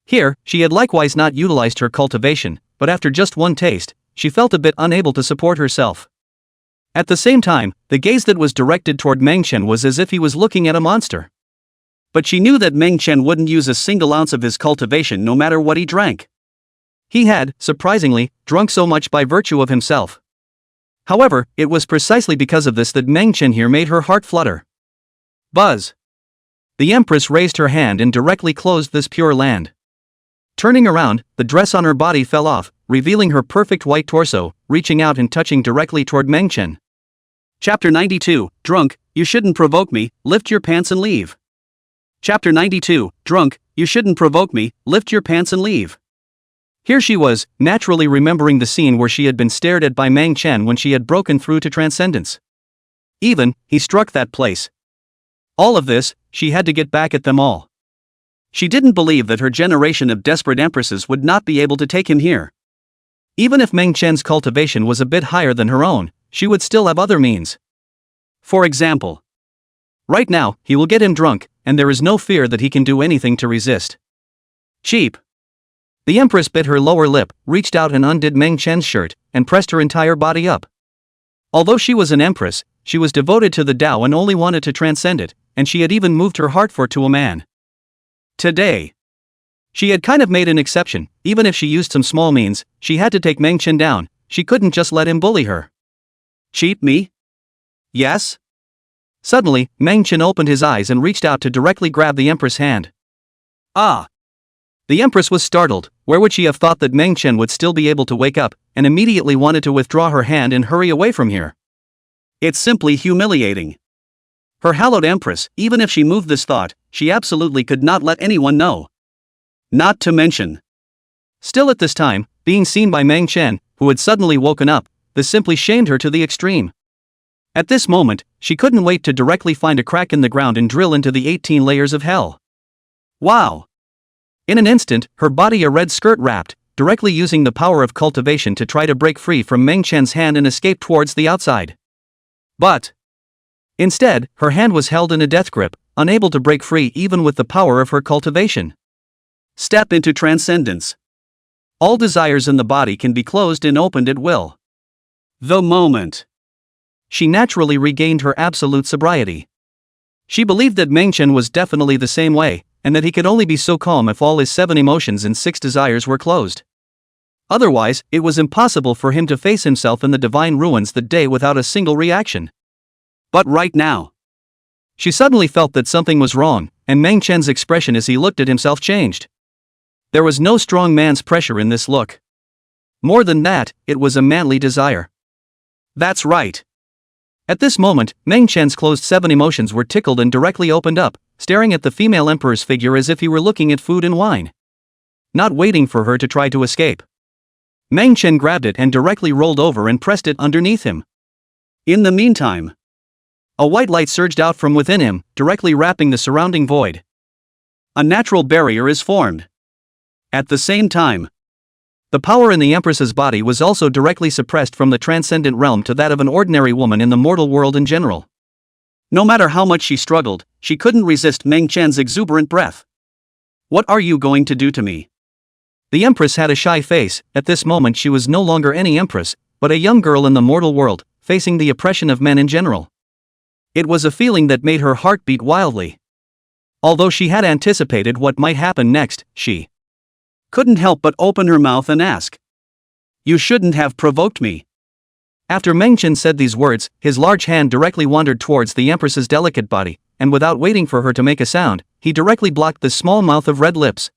Here, she had likewise not utilized her cultivation, but after just one taste, she felt a bit unable to support herself. At the same time, the gaze that was directed toward Mengchen was as if he was looking at a monster. But she knew that Mengchen wouldn't use a single ounce of his cultivation no matter what he drank. He had, surprisingly, drunk so much by virtue of himself. However, it was precisely because of this that Mengchen here made her heart flutter. Buzz! The empress raised her hand and directly closed this pure land. Turning around, the dress on her body fell off, revealing her perfect white torso, reaching out and touching directly toward Mengchen. Chapter 92, Drunk, You Shouldn't Provoke Me, Lift Your Pants and Leave. Chapter 92, Drunk, You Shouldn't Provoke Me, Lift Your Pants and Leave. Here she was, naturally remembering the scene where she had been stared at by Mengchen when she had broken through to transcendence. He struck that place. All of this, she had to get back at them all. She didn't believe that her generation of desperate empresses would not be able to take him here. Even if Mengchen's cultivation was a bit higher than her own, she would still have other means. For example, right now, he will get him drunk, and there is no fear that he can do anything to resist. Cheap. The empress bit her lower lip, reached out and undid Mengchen's shirt, and pressed her entire body up. Although she was an empress, she was devoted to the Tao and only wanted to transcend it, and she had even moved her heart for to a man. Today, she had kind of made an exception. Even if she used some small means, she had to take Mengchen down. She couldn't just let him bully her. Cheap me? Yes? Suddenly, Mengchen opened his eyes and reached out to directly grab the empress' hand. Ah! The empress was startled. Where would she have thought that Mengchen would still be able to wake up, and immediately wanted to withdraw her hand and hurry away from here. It's simply humiliating. Her hallowed empress, even if she moved this thought, she absolutely could not let anyone know. Not to mention. Still at this time, being seen by Mengchen, who had suddenly woken up, this simply shamed her to the extreme. At this moment, she couldn't wait to directly find a crack in the ground and drill into the 18 layers of hell. Wow! In an instant, her body a red skirt wrapped, directly using the power of cultivation to try to break free from Mengchen's hand and escape towards the outside. But instead, her hand was held in a death grip, unable to break free even with the power of her cultivation. Step into transcendence. All desires in the body can be closed and opened at will. The moment she naturally regained her absolute sobriety. She believed that Mengchen was definitely the same way, and that he could only be so calm if all his 7 emotions and 6 desires were closed. Otherwise, it was impossible for him to face himself in the divine ruins that day without a single reaction. But right now, she suddenly felt that something was wrong, and Mengchen's expression as he looked at himself changed. There was no strong man's pressure in this look. More than that, it was a manly desire. That's right. At this moment, Mengchen's closed 7 emotions were tickled and directly opened up, staring at the female emperor's figure as if he were looking at food and wine. Not waiting for her to try to escape. Mengchen grabbed it and directly rolled over and pressed it underneath him. In the meantime, a white light surged out from within him, directly wrapping the surrounding void. A natural barrier is formed. At the same time, The power in the Empress's body was also directly suppressed from the transcendent realm to that of an ordinary woman in the mortal world in general. No matter how much she struggled, she couldn't resist Meng Chen's exuberant breath. What are you going to do to me? The Empress had a shy face. At this moment she was no longer any Empress, but a young girl in the mortal world, facing the oppression of men in general. It was a feeling that made her heart beat wildly. Although she had anticipated what might happen next, she couldn't help but open her mouth and ask. You shouldn't have provoked me. After Meng Chen said these words, his large hand directly wandered towards the Empress's delicate body, and without waiting for her to make a sound, he directly blocked the small mouth of red lips.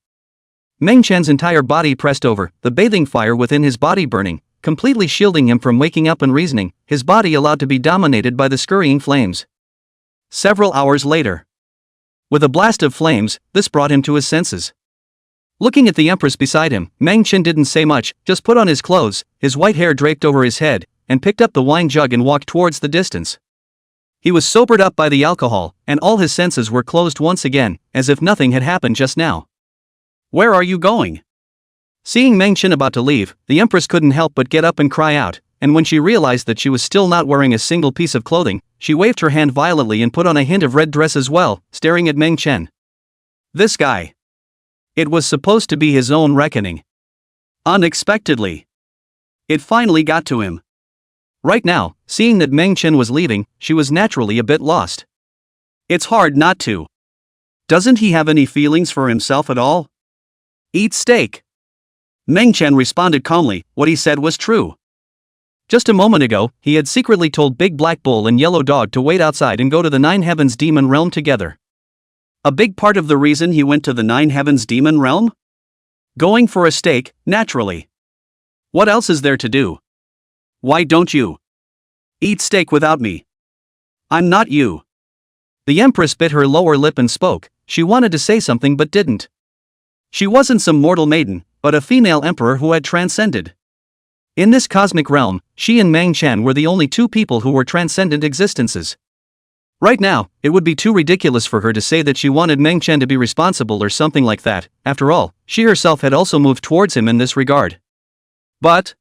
Meng Chen's entire body pressed over, the bathing fire within his body burning, completely shielding him from waking up and reasoning, his body allowed to be dominated by the scurrying flames. Several hours later, with a blast of flames, this brought him to his senses. Looking at the Empress beside him, Meng Chen didn't say much, just put on his clothes, his white hair draped over his head, and picked up the wine jug and walked towards the distance. He was sobered up by the alcohol, and all his senses were closed once again, as if nothing had happened just now. Where are you going? Seeing Meng Chen about to leave, the Empress couldn't help but get up and cry out, and when she realized that she was still not wearing a single piece of clothing, she waved her hand violently and put on a hint of red dress as well, staring at Meng Chen. This guy. It was supposed to be his own reckoning. Unexpectedly, it finally got to him. Right now, seeing that Meng Chen was leaving, she was naturally a bit lost. It's hard not to. Doesn't he have any feelings for himself at all? Eat steak. Meng Chen responded calmly, what he said was true. Just a moment ago, he had secretly told Big Black Bull and Yellow Dog to wait outside and go to the Nine Heavens Demon Realm together. A big part of the reason he went to the Nine Heavens Demon Realm? Going for a steak, naturally. What else is there to do? Why don't you eat steak without me? I'm not you. The Empress bit her lower lip and spoke. She wanted to say something but didn't. She wasn't some mortal maiden, but a female emperor who had transcended. In this cosmic realm, she and Meng Chen were the only two people who were transcendent existences. Right now, it would be too ridiculous for her to say that she wanted Meng Chen to be responsible or something like that. After all, she herself had also moved towards him in this regard. But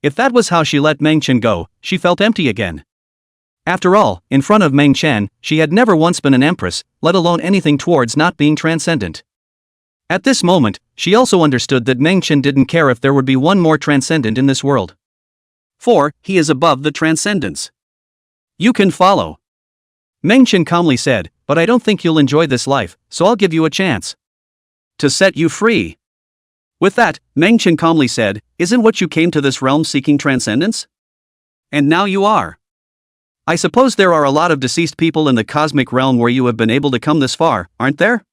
if that was how she let Meng Chen go, she felt empty again. After all, in front of Meng Chen, she had never once been an empress, let alone anything towards not being transcendent. At this moment, she also understood that Meng Chen didn't care if there would be one more transcendent in this world. For he is above the transcendence. You can follow. Meng Chen calmly said, but I don't think you'll enjoy this life, so I'll give you a chance to set you free. With that, Meng Chen calmly said, isn't what you came to this realm seeking transcendence? And now you are. I suppose there are a lot of deceased people in the cosmic realm where you have been able to come this far, aren't there?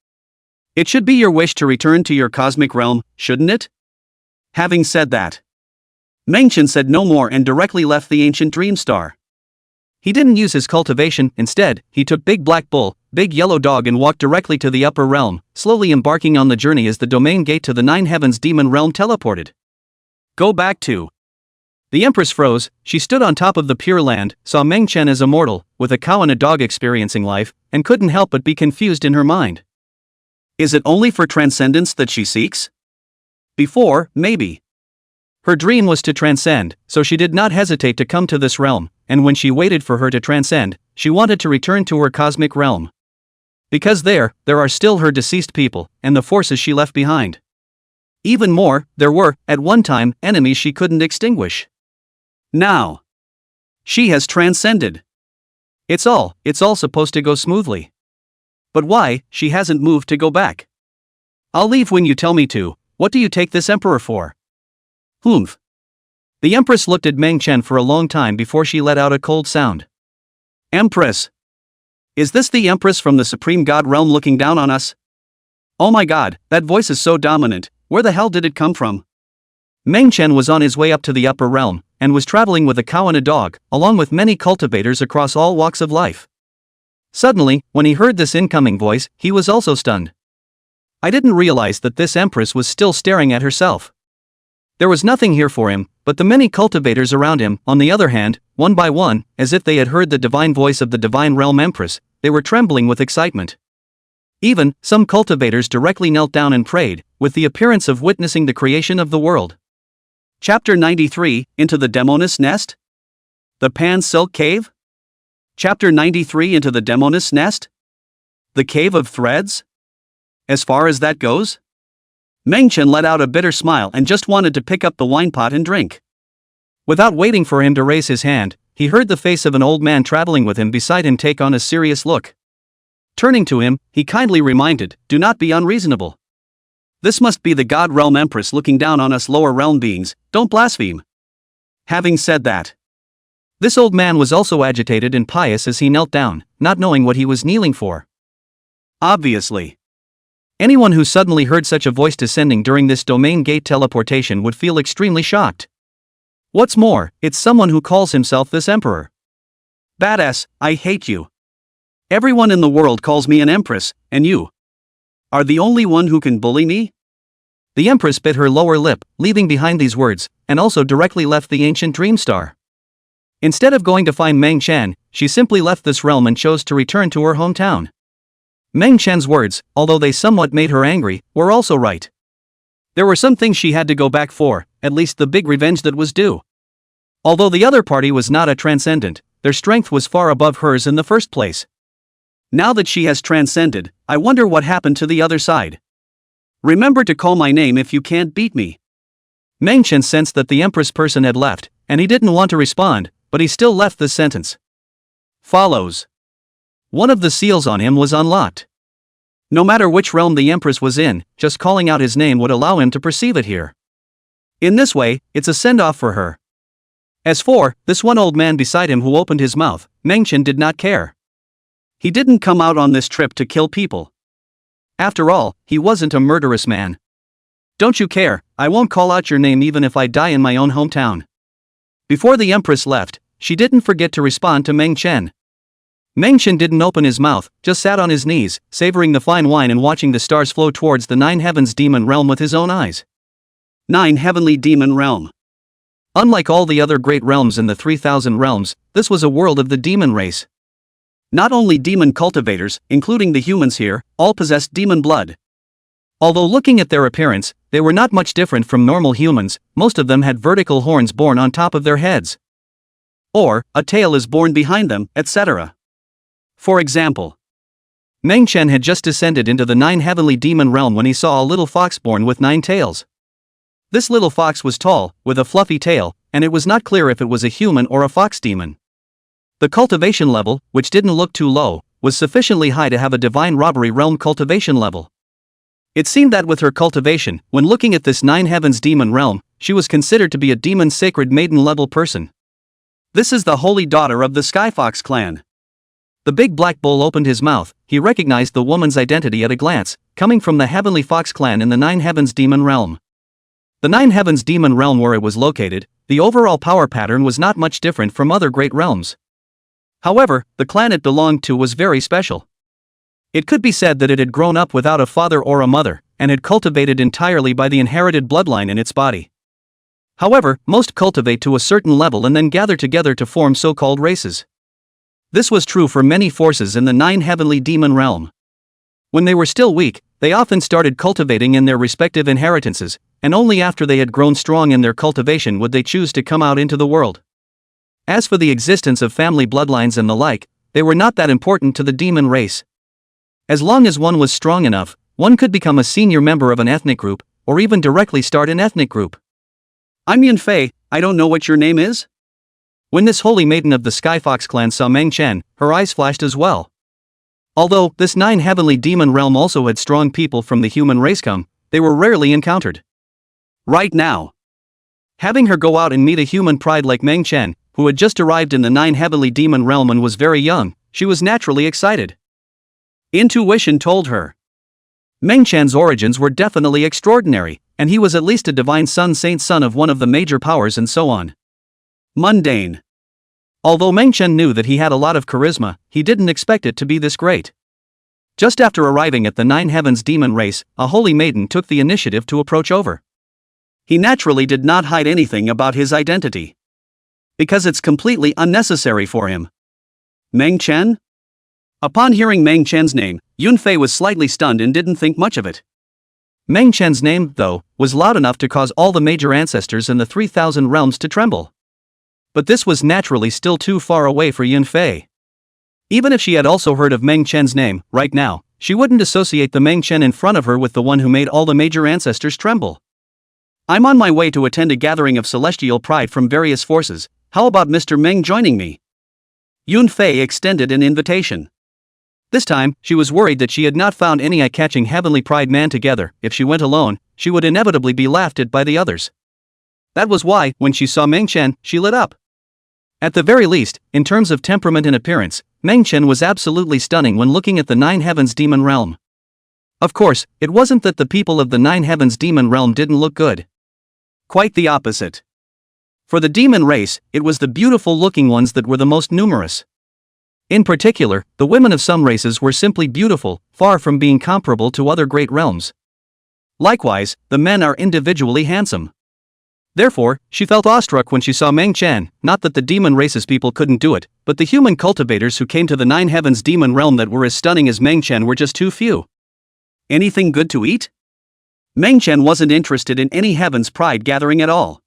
It should be your wish to return to your cosmic realm, shouldn't it? Having said that, Meng Chen said no more and directly left the ancient dream star. He didn't use his cultivation, instead, he took Big Black Bull, Big Yellow Dog and walked directly to the upper realm, slowly embarking on the journey as the domain gate to the Nine Heavens Demon Realm teleported. Go back to. The Empress froze. She stood on top of the Pure Land, saw Meng Chen as a mortal, with a cow and a dog experiencing life, and couldn't help but be confused in her mind. Is it only for transcendence that she seeks? Before, maybe. Her dream was to transcend, so she did not hesitate to come to this realm, and when she waited for her to transcend, she wanted to return to her cosmic realm. Because there are still her deceased people, and the forces she left behind. Even more, there were, at one time, enemies she couldn't extinguish. Now, she has transcended. It's all supposed to go smoothly. But why, she hasn't moved to go back? I'll leave when you tell me to. What do you take this emperor for? Humph. The Empress looked at Meng Chen for a long time before she let out a cold sound. Empress. Is this the Empress from the Supreme God realm looking down on us? Oh my god, that voice is so dominant, where the hell did it come from? Meng Chen was on his way up to the upper realm, and was traveling with a cow and a dog, along with many cultivators across all walks of life. Suddenly, when he heard this incoming voice, he was also stunned. I didn't realize that this Empress was still staring at herself. There was nothing here for him, but the many cultivators around him, on the other hand, one by one, as if they had heard the divine voice of the divine realm Empress, they were trembling with excitement. Even, some cultivators directly knelt down and prayed, with the appearance of witnessing the creation of the world. Chapter 93, Into the Demoness Nest? The Pan Silk Cave? Chapter 93, Into the Demoness Nest? The Cave of Threads? As far as that goes? Mengchen let out a bitter smile and just wanted to pick up the wine pot and drink. Without waiting for him to raise his hand, he heard the face of an old man traveling with him beside him take on a serious look. Turning to him, he kindly reminded, "Do not be unreasonable. This must be the God Realm Empress looking down on us lower realm beings, don't blaspheme." Having said that, this old man was also agitated and pious as he knelt down, not knowing what he was kneeling for. Obviously, anyone who suddenly heard such a voice descending during this domain gate teleportation would feel extremely shocked. What's more, it's someone who calls himself this emperor. Badass, I hate you. Everyone in the world calls me an empress, and you are the only one who can bully me? The empress bit her lower lip, leaving behind these words, and also directly left the ancient dream star. Instead of going to find Meng Chen, she simply left this realm and chose to return to her hometown. Meng Chen's words, although they somewhat made her angry, were also right. There were some things she had to go back for, at least the big revenge that was due. Although the other party was not a transcendent, their strength was far above hers in the first place. Now that she has transcended, I wonder what happened to the other side. Remember to call my name if you can't beat me. Meng Chen sensed that the Empress person had left, and he didn't want to respond, but he still left this sentence. Follows. One of the seals on him was unlocked. No matter which realm the Empress was in, just calling out his name would allow him to perceive it here. In this way, it's a send-off for her. As for this one old man beside him who opened his mouth, Meng Chen did not care. He didn't come out on this trip to kill people. After all, he wasn't a murderous man. Don't you care, I won't call out your name even if I die in my own hometown. Before the Empress left, she didn't forget to respond to Meng Chen. Meng Chen didn't open his mouth, just sat on his knees, savoring the fine wine and watching the stars flow towards the 9 heavens demon realm with his own eyes. 9 heavenly demon realm. Unlike all the other great realms in the 3000 realms, this was a world of the demon race. Not only demon cultivators, including the humans here, all possessed demon blood. Although looking at their appearance, they were not much different from normal humans, most of them had vertical horns borne on top of their heads. Or, a tail is borne behind them, etc. For example, Meng Chen had just descended into the 9 heavenly demon realm when he saw a little fox born with 9 tails. This little fox was tall, with a fluffy tail, and it was not clear if it was a human or a fox demon. The cultivation level, which didn't look too low, was sufficiently high to have a divine robbery realm cultivation level. It seemed that with her cultivation, when looking at this 9 heavens demon realm, she was considered to be a demon sacred maiden level person. This is the holy daughter of the Skyfox clan. The big black bull opened his mouth. He recognized the woman's identity at a glance, coming from the heavenly fox clan in the 9 heavens demon realm. The 9 heavens demon realm where it was located, the overall power pattern was not much different from other great realms. However, the clan it belonged to was very special. It could be said that it had grown up without a father or a mother, and had cultivated entirely by the inherited bloodline in its body. However, most cultivate to a certain level and then gather together to form so-called races. This was true for many forces in the 9 heavenly demon realm. When they were still weak, they often started cultivating in their respective inheritances, and only after they had grown strong in their cultivation would they choose to come out into the world. As for the existence of family bloodlines and the like, they were not that important to the demon race. As long as one was strong enough, one could become a senior member of an ethnic group, or even directly start an ethnic group. I'm Yunfei, I don't know what your name is? When this holy maiden of the Skyfox clan saw Meng Chen, her eyes flashed as well. Although this 9 heavenly demon realm also had strong people from the human race come, they were rarely encountered. Right now, having her go out and meet a human pride like Meng Chen, who had just arrived in the 9 heavenly demon realm and was very young, she was naturally excited. Intuition told her Meng Chan's origins were definitely extraordinary, and he was at least a divine son, saint son of one of the major powers and so on. Mundane. Although Meng Chen knew that he had a lot of charisma, he didn't expect it to be this great. Just after arriving at the 9 heavens demon race, a holy maiden took the initiative to approach over. He naturally did not hide anything about his identity, because it's completely unnecessary for him. Meng Chen? Upon hearing Meng Chen's name, Yunfei was slightly stunned and didn't think much of it. Meng Chen's name, though, was loud enough to cause all the major ancestors in the 3,000 realms to tremble. But this was naturally still too far away for Yun Fei. Even if she had also heard of Meng Chen's name, right now, she wouldn't associate the Meng Chen in front of her with the one who made all the major ancestors tremble. I'm on my way to attend a gathering of celestial pride from various forces. How about Mr. Meng joining me? Yun Fei extended an invitation. This time, she was worried that she had not found any eye-catching heavenly pride man together. If she went alone, she would inevitably be laughed at by the others. That was why, when she saw Meng Chen, she lit up. At the very least, in terms of temperament and appearance, Meng Chen was absolutely stunning when looking at the Nine Heavens demon realm. Of course, it wasn't that the people of the Nine Heavens demon realm didn't look good. Quite the opposite. For the demon race, it was the beautiful-looking ones that were the most numerous. In particular, the women of some races were simply beautiful, far from being comparable to other great realms. Likewise, the men are individually handsome. Therefore, she felt awestruck when she saw Meng Chen. Not that the demon race's people couldn't do it, but the human cultivators who came to the Nine Heavens demon realm that were as stunning as Meng Chen were just too few. Anything good to eat? Meng Chen wasn't interested in any Heaven's Pride gathering at all.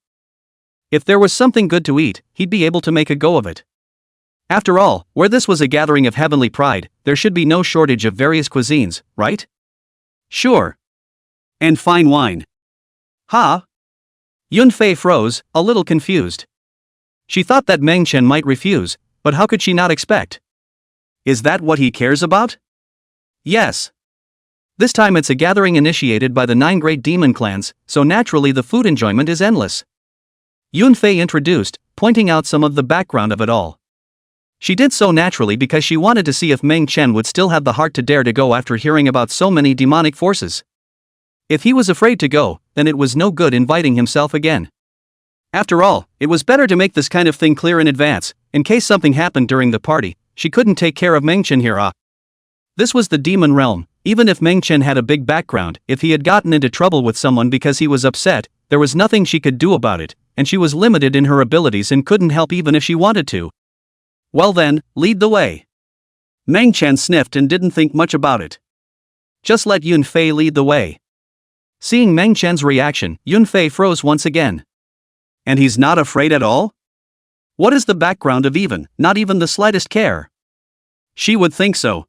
If there was something good to eat, he'd be able to make a go of it. After all, where this was a gathering of heavenly pride, there should be no shortage of various cuisines, right? Sure. And fine wine. Huh? Yun Fei froze, a little confused. She thought that Meng Chen might refuse, but how could she not expect? Is that what he cares about? Yes. This time it's a gathering initiated by the 9 great demon clans, so naturally the food enjoyment is endless. Yun Fei introduced, pointing out some of the background of it all. She did so naturally because she wanted to see if Meng Chen would still have the heart to dare to go after hearing about so many demonic forces. If he was afraid to go, then it was no good inviting himself again. After all, it was better to make this kind of thing clear in advance, in case something happened during the party. She couldn't take care of Meng Chen here. This was the demon realm. Even if Meng Chen had a big background, if he had gotten into trouble with someone because he was upset, there was nothing she could do about it, and she was limited in her abilities and couldn't help even if she wanted to. Well then, lead the way. Meng Chen sniffed and didn't think much about it. Just let Yun Fei lead the way. Seeing Meng Chen's reaction, Yun Fei froze once again. And he's not afraid at all? What is the background of not even the slightest care? She would think so.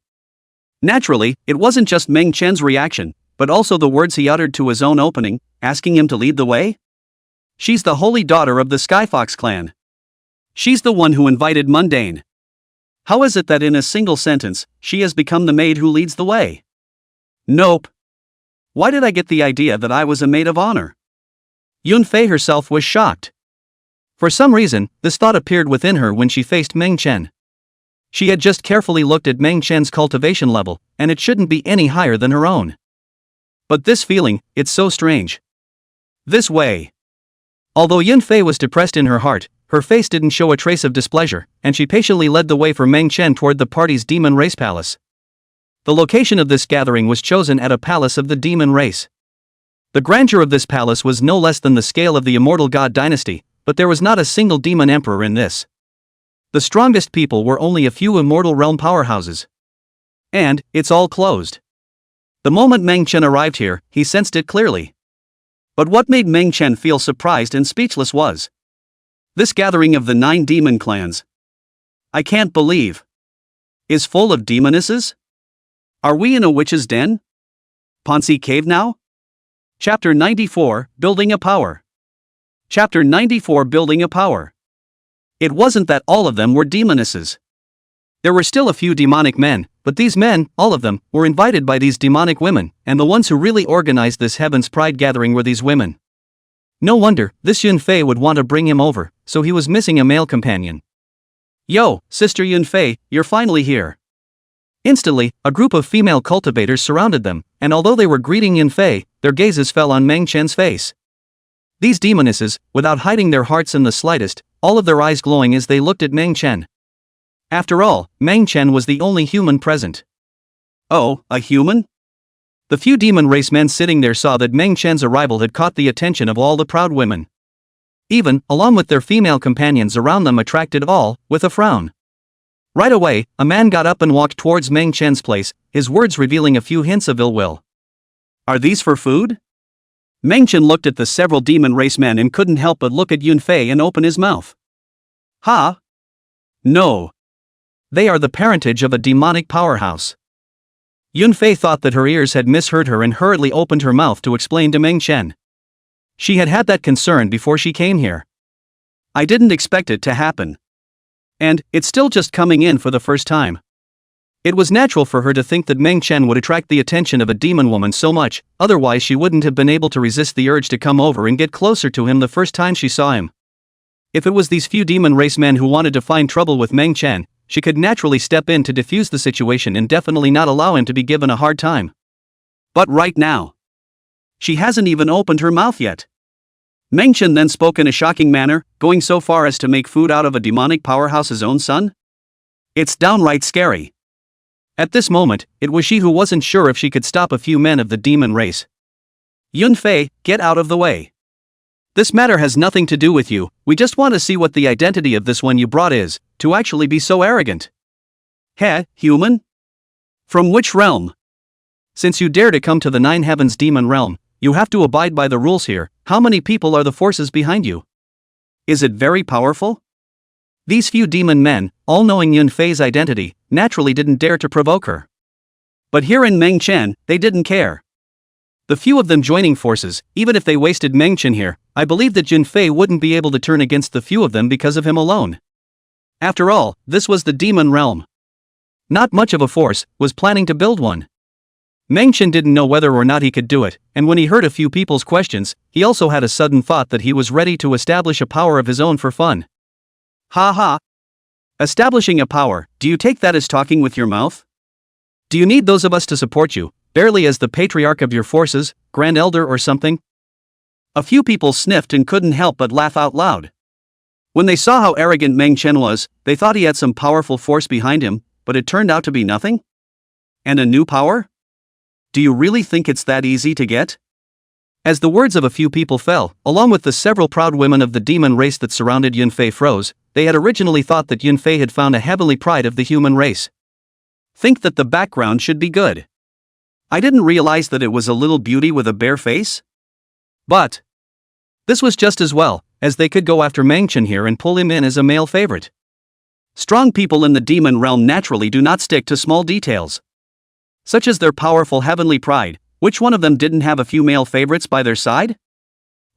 Naturally, it wasn't just Meng Chen's reaction, but also the words he uttered to his own opening, asking him to lead the way? She's the holy daughter of the Skyfox clan. She's the one who invited Mundane. How is it that in a single sentence, she has become the maid who leads the way? Nope. Why did I get the idea that I was a maid of honor? Yun Fei herself was shocked. For some reason, this thought appeared within her when she faced Meng Chen. She had just carefully looked at Meng Chen's cultivation level, and it shouldn't be any higher than her own. But this feeling, it's so strange. This way. Although Yun Fei was depressed in her heart, her face didn't show a trace of displeasure, and she patiently led the way for Meng Chen toward the party's demon race palace. The location of this gathering was chosen at a palace of the demon race. The grandeur of this palace was no less than the scale of the immortal god dynasty, but there was not a single demon emperor in this. The strongest people were only a few immortal realm powerhouses. And, it's all closed. The moment Meng Chen arrived here, he sensed it clearly. But what made Meng Chen feel surprised and speechless was this gathering of the 9 demon clans. I can't believe. Is full of demonesses? Are we in a witch's den? Ponzi Cave now? Chapter 94, Building a Power. Chapter 94, Building a Power. It wasn't that all of them were demonesses. There were still a few demonic men, but these men, all of them, were invited by these demonic women, and the ones who really organized this Heaven's Pride gathering were these women. No wonder, this Yun Fei would want to bring him over, so he was missing a male companion. Yo, Sister Yun Fei, you're finally here. Instantly, a group of female cultivators surrounded them, and although they were greeting Yun Fei, their gazes fell on Meng Chen's face. These demonesses, without hiding their hearts in the slightest, all of their eyes glowing as they looked at Meng Chen. After all, Meng Chen was the only human present. Oh, a human? The few demon race men sitting there saw that Meng Chen's arrival had caught the attention of all the proud women. Even, along with their female companions around them attracted all, with a frown. Right away, a man got up and walked towards Meng Chen's place, his words revealing a few hints of ill will. Are these for food? Mengchen looked at the several demon race men and couldn't help but look at Yunfei and open his mouth. Ha! No. They are the parentage of a demonic powerhouse. Yunfei thought that her ears had misheard her and hurriedly opened her mouth to explain to Mengchen. She had had that concern before she came here. I didn't expect it to happen. And, it's still just coming in for the first time. It was natural for her to think that Mengchen would attract the attention of a demon woman so much, otherwise she wouldn't have been able to resist the urge to come over and get closer to him the first time she saw him. If it was these few demon race men who wanted to find trouble with Mengchen, she could naturally step in to defuse the situation and definitely not allow him to be given a hard time. But right now, she hasn't even opened her mouth yet. Mengchen then spoke in a shocking manner, going so far as to make food out of a demonic powerhouse's own son? It's downright scary. At this moment, it was she who wasn't sure if she could stop a few men of the demon race. Yunfei, get out of the way. This matter has nothing to do with you, we just want to see what the identity of this one you brought is, to actually be so arrogant. Heh, human? From which realm? Since you dare to come to the Nine Heavens demon realm, you have to abide by the rules here. How many people are the forces behind you? Is it very powerful? These few demon men, all knowing Yunfei's identity, naturally didn't dare to provoke her. But here in Mengchen, they didn't care. The few of them joining forces, even if they wasted Mengchen here, I believe that Yunfei wouldn't be able to turn against the few of them because of him alone. After all, this was the demon realm. Not much of a force, was planning to build one. Mengchen didn't know whether or not he could do it, and when he heard a few people's questions, he also had a sudden thought that he was ready to establish a power of his own for fun. Ha ha! Establishing a power, do you take that as talking with your mouth? Do you need those of us to support you, barely as the patriarch of your forces, Grand Elder or something? A few people sniffed and couldn't help but laugh out loud. When they saw how arrogant Mengchen was, they thought he had some powerful force behind him, but it turned out to be nothing? And a new power? Do you really think it's that easy to get? As the words of a few people fell, along with the several proud women of the demon race that surrounded Yunfei froze, they had originally thought that Yunfei had found a heavenly pride of the human race. Think that the background should be good. I didn't realize that it was a little beauty with a bare face. But this was just as well, as they could go after Mengchen here and pull him in as a male favorite. Strong people in the demon realm naturally do not stick to small details, such as their powerful heavenly pride. Which one of them didn't have a few male favorites by their side?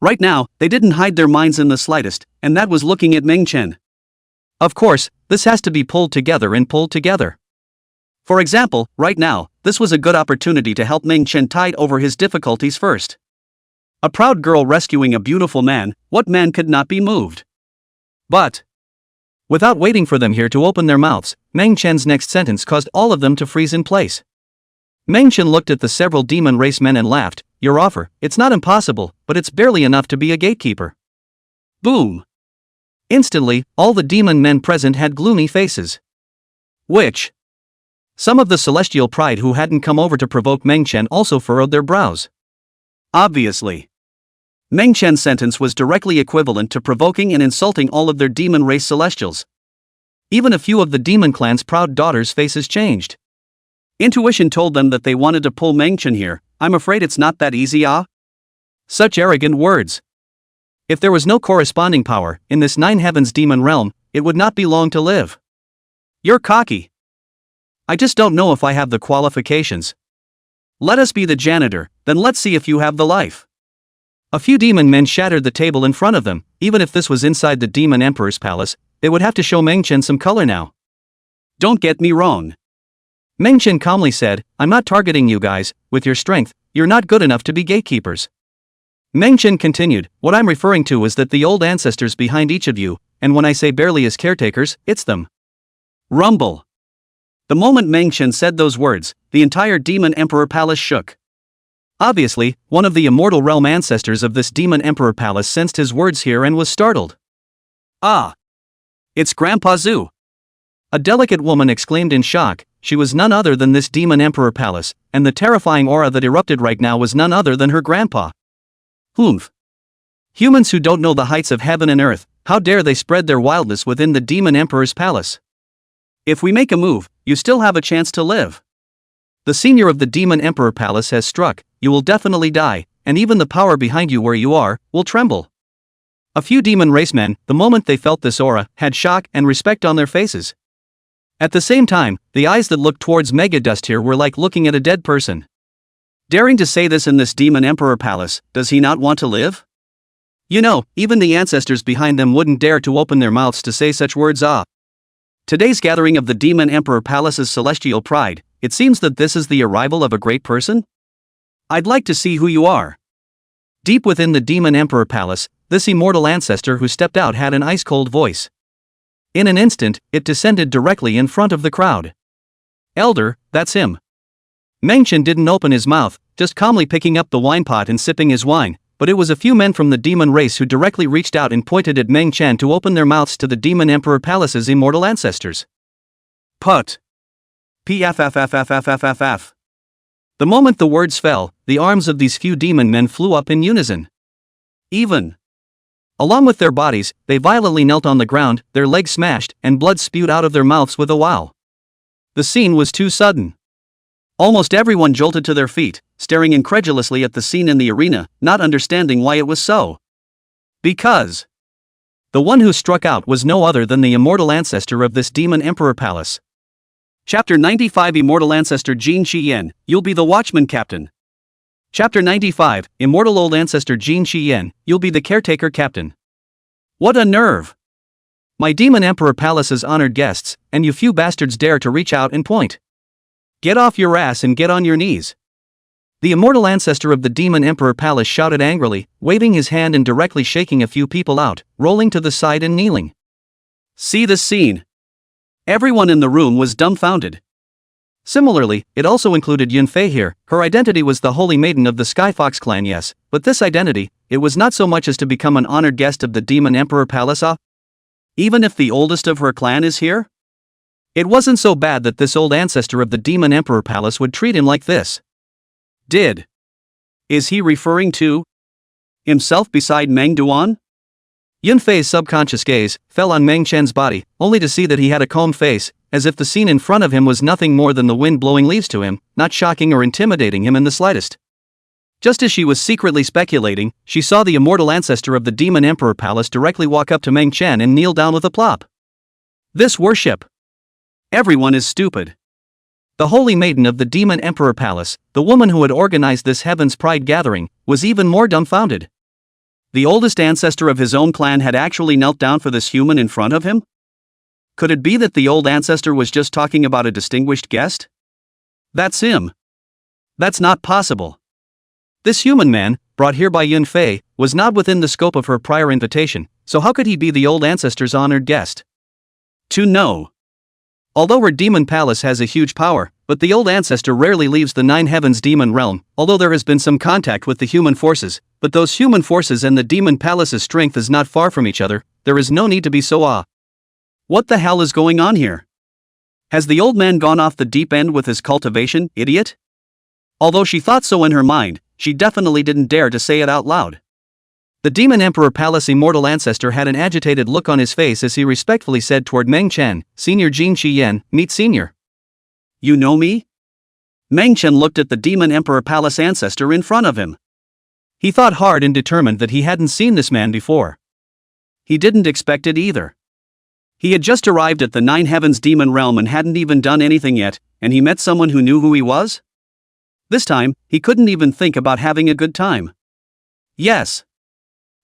Right now, they didn't hide their minds in the slightest, and that was looking at Mengchen. Of course, this has to be pulled together. For example, right now, this was a good opportunity to help Mengchen tide over his difficulties first. A proud girl rescuing a beautiful man, what man could not be moved? But without waiting for them here to open their mouths, Mengchen's next sentence caused all of them to freeze in place. Mengchen looked at the several demon race men and laughed. Your offer, it's not impossible, but it's barely enough to be a gatekeeper. Boom! Instantly, all the demon men present had gloomy faces. Which? Some of the celestial pride who hadn't come over to provoke Mengchen also furrowed their brows. Obviously. Mengchen's sentence was directly equivalent to provoking and insulting all of their demon race celestials. Even a few of the demon clan's proud daughters' faces changed. Intuition told them that they wanted to pull Mengchen here. I'm afraid it's not that easy, ah? Such arrogant words. If there was no corresponding power in this Nine Heavens demon realm, it would not be long to live. You're cocky. I just don't know if I have the qualifications. Let us be the janitor, then let's see if you have the life. A few demon men shattered the table in front of them. Even if this was inside the demon emperor's palace, they would have to show Mengchen some color now. Don't get me wrong. Mengchen calmly said, I'm not targeting you guys. With your strength, you're not good enough to be gatekeepers. Mengchen continued, what I'm referring to is that the old ancestors behind each of you, and when I say barely as caretakers, it's them. Rumble. The moment Mengchen said those words, the entire demon emperor palace shook. Obviously, one of the immortal realm ancestors of this demon emperor palace sensed his words here and was startled. Ah! It's Grandpa Zhu. A delicate woman exclaimed in shock. She was none other than this demon emperor palace, and the terrifying aura that erupted right now was none other than her grandpa. Humph. Humans who don't know the heights of heaven and earth, how dare they spread their wildness within the demon emperor's palace? If we make a move, you still have a chance to live. The senior of the Demon Emperor Palace has struck, you will definitely die, and even the power behind you where you are, will tremble. A few demon racemen, the moment they felt this aura, had shock and respect on their faces. At the same time, the eyes that looked towards Mega Dust here were like looking at a dead person. Daring to say this in this Demon Emperor Palace, does he not want to live? You know, even the ancestors behind them wouldn't dare to open their mouths to say such words. Today's gathering of the Demon Emperor Palace's celestial pride, it seems that this is the arrival of a great person? I'd like to see who you are. Deep within the Demon Emperor Palace, this immortal ancestor who stepped out had an ice-cold voice. In an instant, it descended directly in front of the crowd. Elder, that's him. Mengchen didn't open his mouth, just calmly picking up the wine pot and sipping his wine, but it was a few men from the demon race who directly reached out and pointed at Meng Chen to open their mouths to the Demon Emperor Palace's immortal ancestors. Put. Pffffffff. The moment the words fell, the arms of these few demon men flew up in unison. Even. Along with their bodies, they violently knelt on the ground, their legs smashed, and blood spewed out of their mouths with a wow. The scene was too sudden. Almost everyone jolted to their feet, staring incredulously at the scene in the arena, not understanding why it was so. Because the one who struck out was no other than the immortal ancestor of this Demon Emperor Palace. Chapter 95 Immortal Ancestor Jin Shiyen, you'll be the watchman captain. Chapter 95 Immortal Old Ancestor Jin Shiyen, you'll be the caretaker captain. What a nerve! My Demon Emperor Palace's honored guests, and you few bastards dare to reach out and point. Get off your ass and get on your knees. The immortal ancestor of the Demon Emperor Palace shouted angrily, waving his hand and directly shaking a few people out, rolling to the side and kneeling. See this scene. Everyone in the room was dumbfounded. Similarly, it also included Yunfei here. Her identity was the Holy Maiden of the Skyfox clan, yes, but this identity, it was not so much as to become an honored guest of the Demon Emperor Palace. Even if the oldest of her clan is here? It wasn't so bad that this old ancestor of the Demon Emperor Palace would treat him like this. Is he referring to himself beside Meng Duan? Yunfei's subconscious gaze fell on Meng Chen's body, only to see that he had a calm face, as if the scene in front of him was nothing more than the wind blowing leaves to him, not shocking or intimidating him in the slightest. Just as she was secretly speculating, she saw the immortal ancestor of the Demon Emperor Palace directly walk up to Meng Chen and kneel down with a plop. This worship. Everyone is stupid. The Holy Maiden of the Demon Emperor Palace, the woman who had organized this Heaven's Pride gathering, was even more dumbfounded. The oldest ancestor of his own clan had actually knelt down for this human in front of him? Could it be that the old ancestor was just talking about a distinguished guest? That's him. That's not possible. This human man, brought here by Yunfei, was not within the scope of her prior invitation, so how could he be the old ancestor's honored guest? To know. Although her demon palace has a huge power, but the old ancestor rarely leaves the Nine Heavens demon realm, although there has been some contact with the human forces, but those human forces and the demon palace's strength is not far from each other, there is no need to be so What the hell is going on here? Has the old man gone off the deep end with his cultivation, idiot? Although she thought so in her mind, she definitely didn't dare to say it out loud. The Demon Emperor Palace immortal ancestor had an agitated look on his face as he respectfully said toward Meng Chen, Senior Jin Shiyen, meet Senior. You know me? Meng Chen looked at the Demon Emperor Palace ancestor in front of him. He thought hard and determined that he hadn't seen this man before. He didn't expect it either. He had just arrived at the Nine Heavens demon realm and hadn't even done anything yet, and he met someone who knew who he was? This time, he couldn't even think about having a good time. Yes.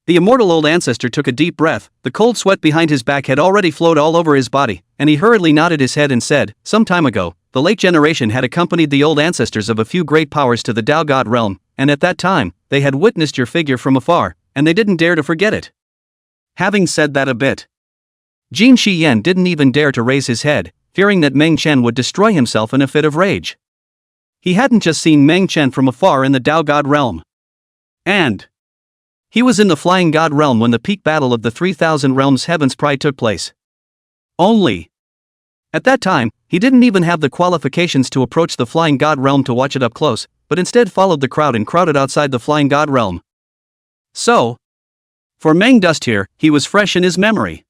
The immortal old ancestor took a deep breath, the cold sweat behind his back had already flowed all over his body, and he hurriedly nodded his head and said, some time ago, the late generation had accompanied the old ancestors of a few great powers to the Tao God realm, and at that time, they had witnessed your figure from afar, and they didn't dare to forget it. Having said that a bit, Jin Shiyen didn't even dare to raise his head, fearing that Meng Chen would destroy himself in a fit of rage. He hadn't just seen Meng Chen from afar in the Tao God realm. And he was in the Flying God realm when the peak battle of the 3,000 Realms Heaven's Pride took place. Only. At that time, he didn't even have the qualifications to approach the Flying God realm to watch it up close, but instead followed the crowd and crowded outside the Flying God realm. So, for Meng Dust here, he was fresh in his memory.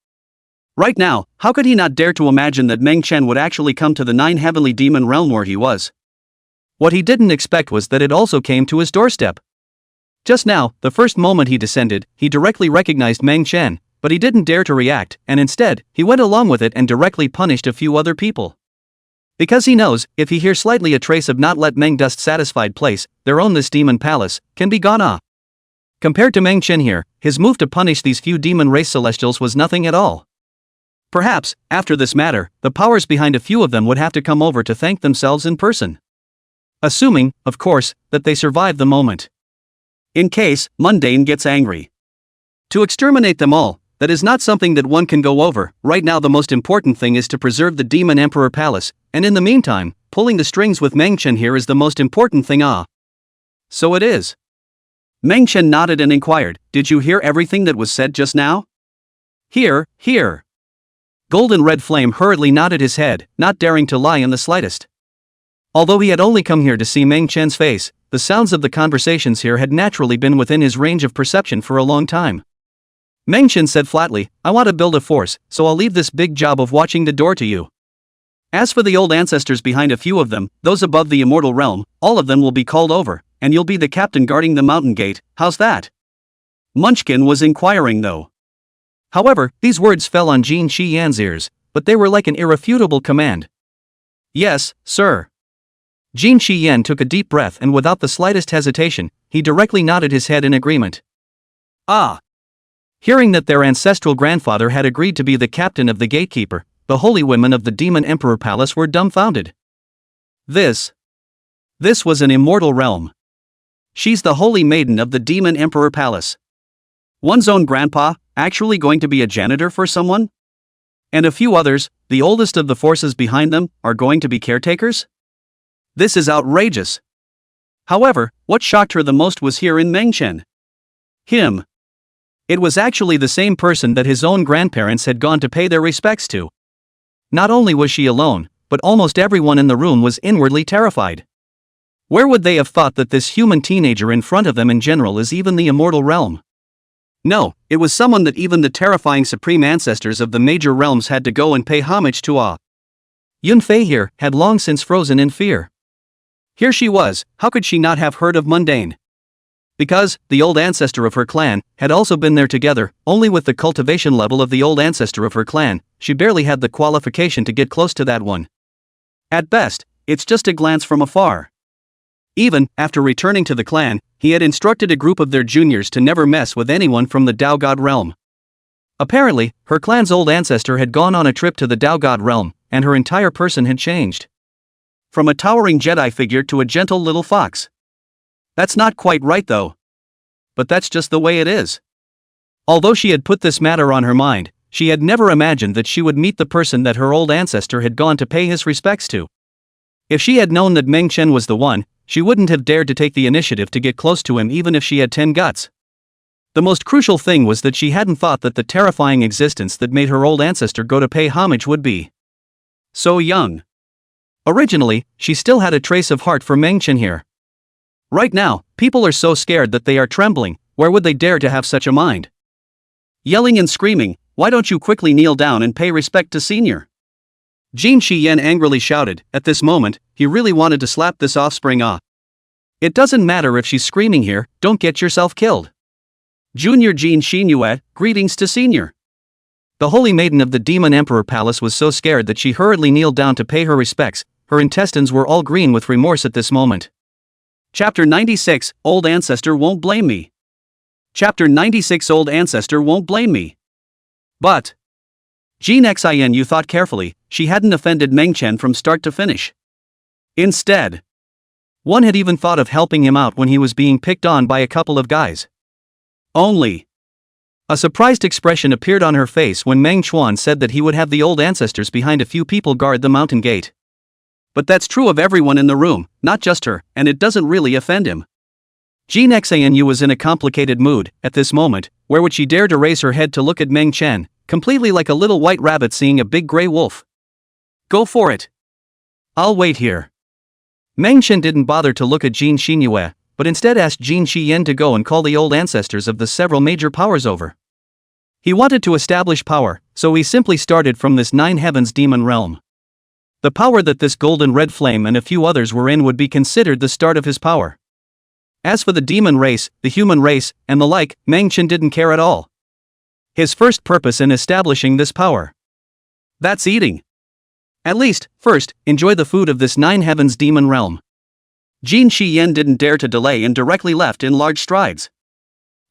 Right now, how could he not dare to imagine that Meng Chen would actually come to the Nine Heavenly Demon realm where he was? What he didn't expect was that it also came to his doorstep. Just now, the first moment he descended, he directly recognized Meng Chen, but he didn't dare to react, and instead, he went along with it and directly punished a few other people. Because he knows, if he hears slightly a trace of not let Meng Dust satisfied place, their own this demon palace, can be gone off. Compared to Meng Chen here, his move to punish these few demon race celestials was nothing at all. Perhaps, after this matter, the powers behind a few of them would have to come over to thank themselves in person. Assuming, of course, that they survive the moment. In case Mundane gets angry. To exterminate them all, that is not something that one can go over. Right now the most important thing is to preserve the Demon Emperor Palace, and in the meantime, pulling the strings with Meng Chen here is the most important thing. So it is. Meng Chen nodded and inquired, did you hear everything that was said just now? Here. Golden Red Flame hurriedly nodded his head, not daring to lie in the slightest. Although he had only come here to see Meng Chen's face, the sounds of the conversations here had naturally been within his range of perception for a long time. Meng Chen said flatly, I want to build a force, so I'll leave this big job of watching the door to you. As for the old ancestors behind a few of them, those above the immortal realm, all of them will be called over, and you'll be the captain guarding the mountain gate. How's that? Munchkin was inquiring though. However, these words fell on Jin Shi Yan's ears, but they were like an irrefutable command. Yes, sir. Jin Shi Yan took a deep breath and without the slightest hesitation, he directly nodded his head in agreement. Hearing that their ancestral grandfather had agreed to be the captain of the gatekeeper, the holy women of the Demon Emperor Palace were dumbfounded. This was an immortal realm. She's the holy maiden of the Demon Emperor Palace. One's own grandpa, actually going to be a janitor for someone? And a few others, the oldest of the forces behind them, are going to be caretakers? This is outrageous. However, what shocked her the most was here in Meng Chen. Him. It was actually the same person that his own grandparents had gone to pay their respects to. Not only was she alone, but almost everyone in the room was inwardly terrified. Where would they have thought that this human teenager in front of them in general is even the immortal realm? No, it was someone that even the terrifying supreme ancestors of the major realms had to go and pay homage to. Yun Fei here had long since frozen in fear. Here she was, how could she not have heard of Mundane? Because, the old ancestor of her clan, had also been there together, only with the cultivation level of the old ancestor of her clan, she barely had the qualification to get close to that one. At best, it's just a glance from afar. Even, after returning to the clan, he had instructed a group of their juniors to never mess with anyone from the Dao God realm. Apparently, her clan's old ancestor had gone on a trip to the Dao God realm, and her entire person had changed. From a towering Jedi figure to a gentle little fox. That's not quite right though. But that's just the way it is. Although she had put this matter on her mind, she had never imagined that she would meet the person that her old ancestor had gone to pay his respects to. If she had known that Meng Chen was the one, she wouldn't have dared to take the initiative to get close to him even if she had 10 guts. The most crucial thing was that she hadn't thought that the terrifying existence that made her old ancestor go to pay homage would be so young. Originally, she still had a trace of heart for Meng Chen here. Right now, people are so scared that they are trembling. Where would they dare to have such a mind? Yelling and screaming, why don't you quickly kneel down and pay respect to senior? Jin Shi Yan angrily shouted. At this moment, he really wanted to slap this offspring off. It doesn't matter if she's screaming here, don't get yourself killed. Junior Jin Xinyue, greetings to senior. The holy maiden of the Demon Emperor Palace was so scared that she hurriedly kneeled down to pay her respects. Her intestines were all green with remorse at this moment. Chapter 96, Old Ancestor Won't Blame Me. Chapter 96, Old Ancestor Won't Blame Me. But Jin Xin thought carefully, she hadn't offended Meng Chen from start to finish. Instead, one had even thought of helping him out when he was being picked on by a couple of guys. Only a surprised expression appeared on her face when Meng Chuan said that he would have the old ancestors behind a few people guard the mountain gate. But that's true of everyone in the room, not just her, and it doesn't really offend him. Jin Xianyu was in a complicated mood, at this moment, where would she dare to raise her head to look at Meng Chen, completely like a little white rabbit seeing a big gray wolf. Go for it. I'll wait here. Meng Chen didn't bother to look at Jin Xinyue, but instead asked Jin Xiyan to go and call the old ancestors of the several major powers over. He wanted to establish power, so he simply started from this Nine Heavens demon realm. The power that this golden red flame and a few others were in would be considered the start of his power. As for the demon race, the human race, and the like, Meng Chen didn't care at all. His first purpose in establishing this power. That's eating. At least, first, enjoy the food of this nine heavens demon realm. Jin Shiyan didn't dare to delay and directly left in large strides.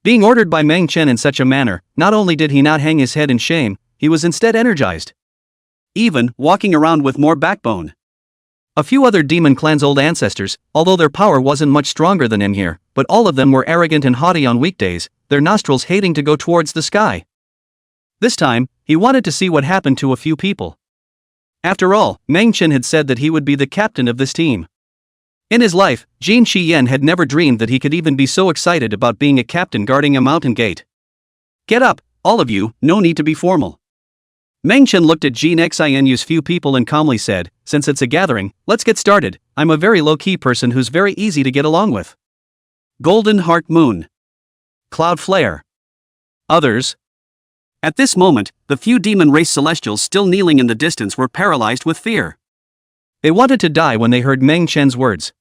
Being ordered by Meng Chen in such a manner, not only did he not hang his head in shame, he was instead energized. Even, walking around with more backbone. A few other demon clan's old ancestors, although their power wasn't much stronger than him here, but all of them were arrogant and haughty on weekdays, their nostrils hating to go towards the sky. This time, he wanted to see what happened to a few people. After all, Meng Chen had said that he would be the captain of this team. In his life, Jin Shiyan had never dreamed that he could even be so excited about being a captain guarding a mountain gate. Get up, all of you, no need to be formal. Meng Chen looked at Jin Xinu's few people and calmly said, since it's a gathering, let's get started. I'm a very low-key person who's very easy to get along with. Golden Heart Moon. Cloud Flare. Others. At this moment, the few demon race celestials still kneeling in the distance were paralyzed with fear. They wanted to die when they heard Meng Chen's words.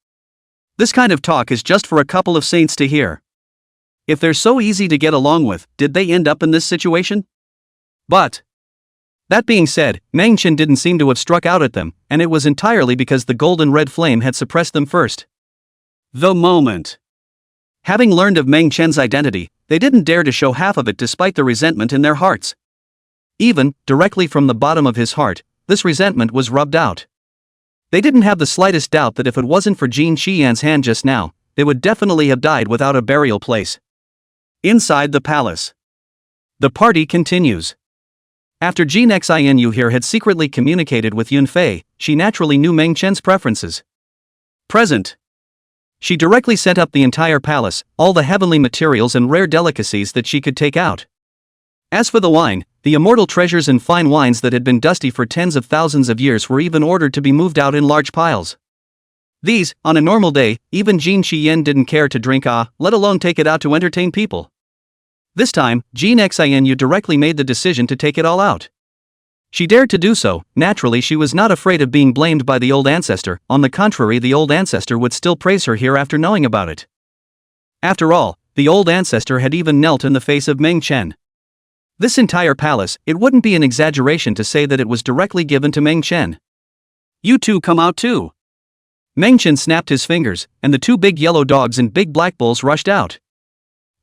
This kind of talk is just for a couple of saints to hear. If they're so easy to get along with, did they end up in this situation? But that being said, Meng Chen didn't seem to have struck out at them, and it was entirely because the golden red flame had suppressed them first. The moment. Having learned of Meng Chen's identity, they didn't dare to show half of it despite the resentment in their hearts. Even, directly from the bottom of his heart, this resentment was rubbed out. They didn't have the slightest doubt that if it wasn't for Jin Shiyan's hand just now, they would definitely have died without a burial place. Inside the palace. The party continues. After Jin Xinu here had secretly communicated with Yun Fei, she naturally knew Meng Chen's preferences. Present. She directly sent up the entire palace, all the heavenly materials and rare delicacies that she could take out. As for the wine, the immortal treasures and fine wines that had been dusty for tens of thousands of years were even ordered to be moved out in large piles. These, on a normal day, even Jin Shiyan didn't care to drink let alone take it out to entertain people. This time, Jin Xinu directly made the decision to take it all out. She dared to do so. Naturally she was not afraid of being blamed by the old ancestor, on the contrary the old ancestor would still praise her here after knowing about it. After all, the old ancestor had even knelt in the face of Meng Chen. This entire palace, it wouldn't be an exaggeration to say that it was directly given to Meng Chen. You two come out too. Meng Chen snapped his fingers, and the two big yellow dogs and big black bulls rushed out.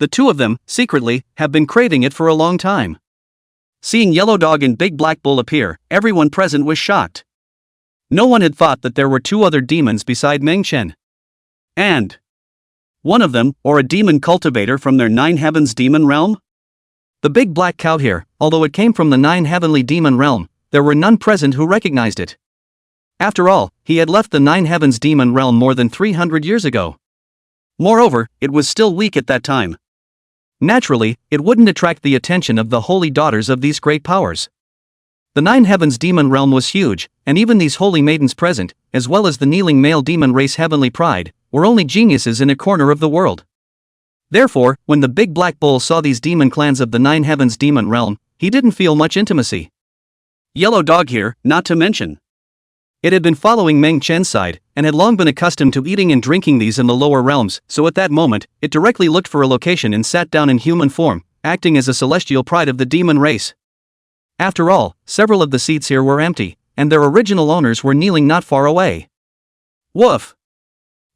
The two of them, secretly, have been craving it for a long time. Seeing Yellow Dog and Big Black Bull appear, everyone present was shocked. No one had thought that there were two other demons beside Meng Chen. And one of them, or a demon cultivator from their Nine Heavens demon realm? The big black cow here, although it came from the Nine Heavenly demon realm, there were none present who recognized it. After all, he had left the Nine Heavens demon realm more than 300 years ago. Moreover, it was still weak at that time. Naturally, it wouldn't attract the attention of the holy daughters of these great powers. The Nine Heavens demon realm was huge, and even these holy maidens present, as well as the kneeling male demon race heavenly pride, were only geniuses in a corner of the world. Therefore, when the big black bull saw these demon clans of the Nine Heavens demon realm, he didn't feel much intimacy. Yellow Dog here, not to mention. It had been following Meng Chen's side, and had long been accustomed to eating and drinking these in the lower realms, so at that moment, it directly looked for a location and sat down in human form, acting as a celestial pride of the demon race. After all, several of the seats here were empty, and their original owners were kneeling not far away. Woof!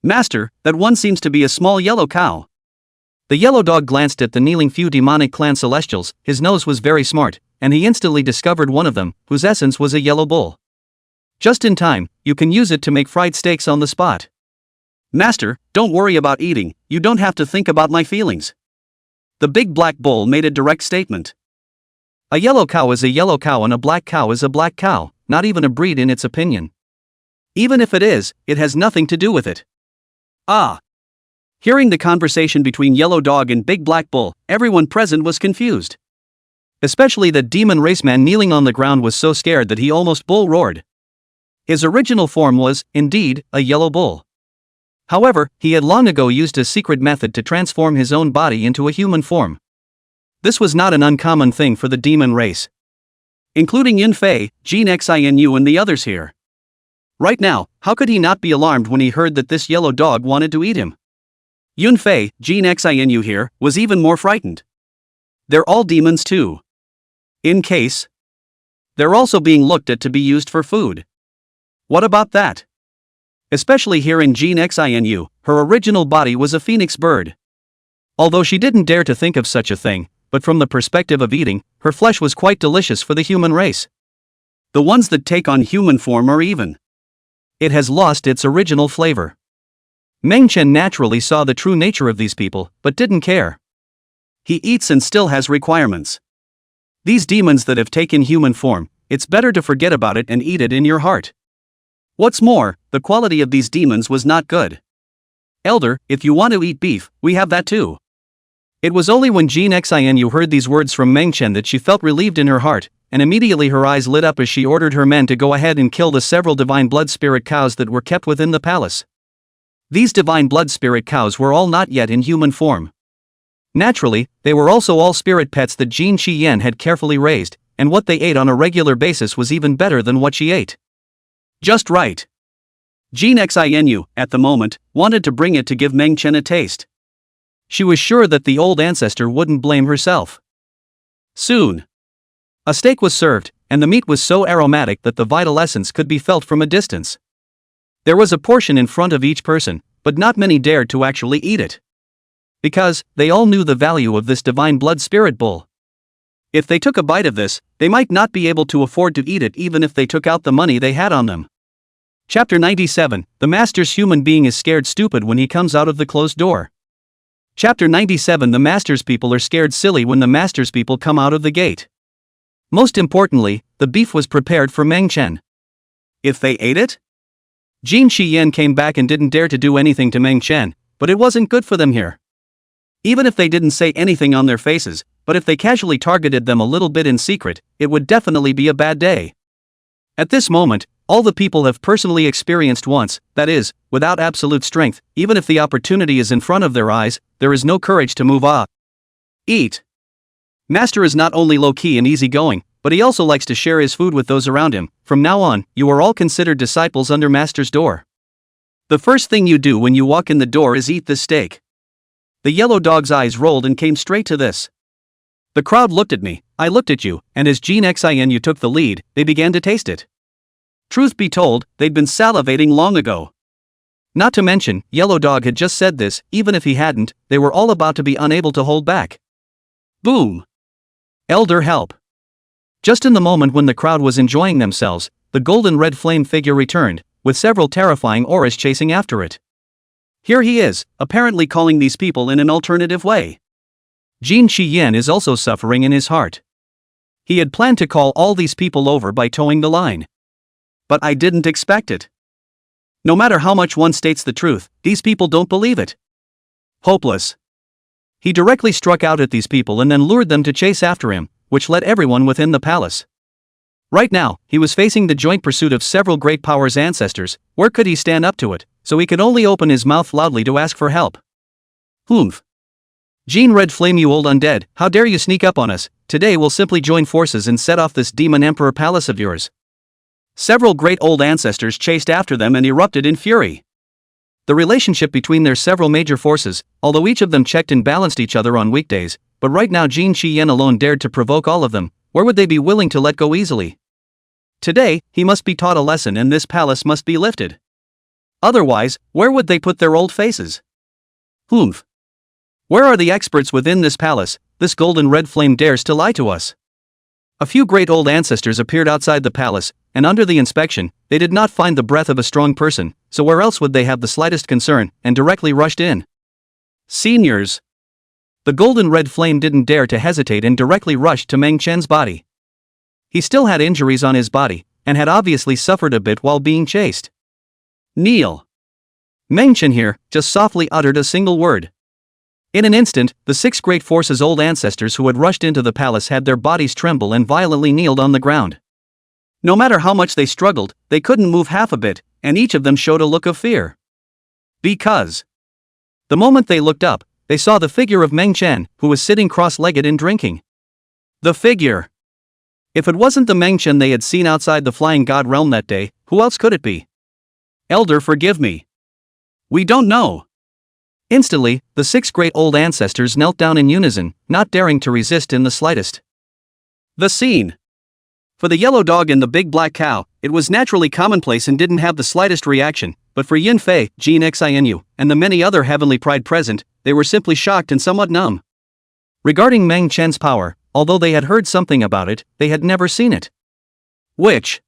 Master, that one seems to be a small yellow cow. The yellow dog glanced at the kneeling few demonic clan celestials. His nose was very smart, and he instantly discovered one of them, whose essence was a yellow bull. Just in time, you can use it to make fried steaks on the spot. Master, don't worry about eating, you don't have to think about my feelings. The big black bull made a direct statement. A yellow cow is a yellow cow and a black cow is a black cow, not even a breed in its opinion. Even if it is, it has nothing to do with it. Ah! Hearing the conversation between Yellow Dog and Big Black Bull, everyone present was confused. Especially the demon raceman kneeling on the ground was so scared that he almost bull roared. His original form was, indeed, a yellow bull. However, he had long ago used a secret method to transform his own body into a human form. This was not an uncommon thing for the demon race. Including Yun Fei, Jin Xinu and the others here. Right now, how could he not be alarmed when he heard that this yellow dog wanted to eat him? Yunfei, Jin Xinu here, was even more frightened. They're all demons too. In case. They're also being looked at to be used for food. What about that? Especially here in Jin Xinu, her original body was a phoenix bird. Although she didn't dare to think of such a thing, but from the perspective of eating, her flesh was quite delicious for the human race. The ones that take on human form are even. It has lost its original flavor. Meng Chen naturally saw the true nature of these people, but didn't care. He eats and still has requirements. These demons that have taken human form, it's better to forget about it and eat it in your heart. What's more, the quality of these demons was not good. Elder, if you want to eat beef, we have that too. It was only when Jin Xinu heard these words from Meng Chen that she felt relieved in her heart, and immediately her eyes lit up as she ordered her men to go ahead and kill the several divine blood spirit cows that were kept within the palace. These divine blood spirit cows were all not yet in human form. Naturally, they were also all spirit pets that Jin Shiyan had carefully raised, and what they ate on a regular basis was even better than what she ate. Just right. Jin Xinu, at the moment, wanted to bring it to give Meng Chen a taste. She was sure that the old ancestor wouldn't blame herself. Soon, a steak was served, and the meat was so aromatic that the vital essence could be felt from a distance. There was a portion in front of each person, but not many dared to actually eat it. Because, they all knew the value of this divine blood spirit bull. If they took a bite of this, they might not be able to afford to eat it even if they took out the money they had on them. Chapter 97, The Master's human being is scared stupid when he comes out of the closed door. Chapter 97, The Master's people are scared silly when the Master's people come out of the gate. Most importantly, the beef was prepared for Meng Chen. If they ate it? Jin Shiyan came back and didn't dare to do anything to Meng Chen, but it wasn't good for them here. Even if they didn't say anything on their faces, but if they casually targeted them a little bit in secret, it would definitely be a bad day. At this moment, all the people have personally experienced once, that is, without absolute strength, even if the opportunity is in front of their eyes, there is no courage to move on. Eat. Master is not only low-key and easygoing, but he also likes to share his food with those around him. From now on, you are all considered disciples under Master's door. The first thing you do when you walk in the door is eat this steak. The yellow dog's eyes rolled and came straight to this. The crowd looked at me, I looked at you, and as Jin Xinu took the lead, they began to taste it. Truth be told, they'd been salivating long ago. Not to mention, Yellow Dog had just said this, even if he hadn't, they were all about to be unable to hold back. Boom! Elder, help! Just in the moment when the crowd was enjoying themselves, the golden red flame figure returned, with several terrifying auras chasing after it. Here he is, apparently calling these people in an alternative way. Jin Shiyan is also suffering in his heart. He had planned to call all these people over by towing the line. But I didn't expect it. No matter how much one states the truth, these people don't believe it. Hopeless. He directly struck out at these people and then lured them to chase after him, which led everyone within the palace. Right now, he was facing the joint pursuit of several great powers' ancestors. Where could he stand up to it? So he could only open his mouth loudly to ask for help. Humph. Jin Red Flame, you old undead, how dare you sneak up on us? Today we'll simply join forces and set off this demon emperor palace of yours. Several great old ancestors chased after them and erupted in fury. The relationship between their several major forces, although each of them checked and balanced each other on weekdays, but right now Jin Shiyan alone dared to provoke all of them. Where would they be willing to let go easily? Today, he must be taught a lesson and this palace must be lifted. Otherwise, where would they put their old faces? Humph. Where are the experts within this palace? This golden red flame dares to lie to us. A few great old ancestors appeared outside the palace, and under the inspection, they did not find the breath of a strong person, so where else would they have the slightest concern, and directly rushed in. Seniors. The golden red flame didn't dare to hesitate and directly rushed to Meng Chen's body. He still had injuries on his body, and had obviously suffered a bit while being chased. Kneel. Meng Chen here just softly uttered a single word. In an instant, the 6 great forces' old ancestors who had rushed into the palace had their bodies tremble and violently kneeled on the ground. No matter how much they struggled, they couldn't move half a bit, and each of them showed a look of fear. Because the moment they looked up, they saw the figure of Meng Chen, who was sitting cross-legged and drinking. The figure. If it wasn't the Meng Chen they had seen outside the Flying God realm that day, who else could it be? Elder, forgive me. We don't know. Instantly, the 6 great old ancestors knelt down in unison, not daring to resist in the slightest. The scene. For the yellow dog and the big black cow, it was naturally commonplace and didn't have the slightest reaction, but for Yin Fei, Jin Xinu, and the many other heavenly pride present, they were simply shocked and somewhat numb. Regarding Meng Chen's power, although they had heard something about it, they had never seen it. Which?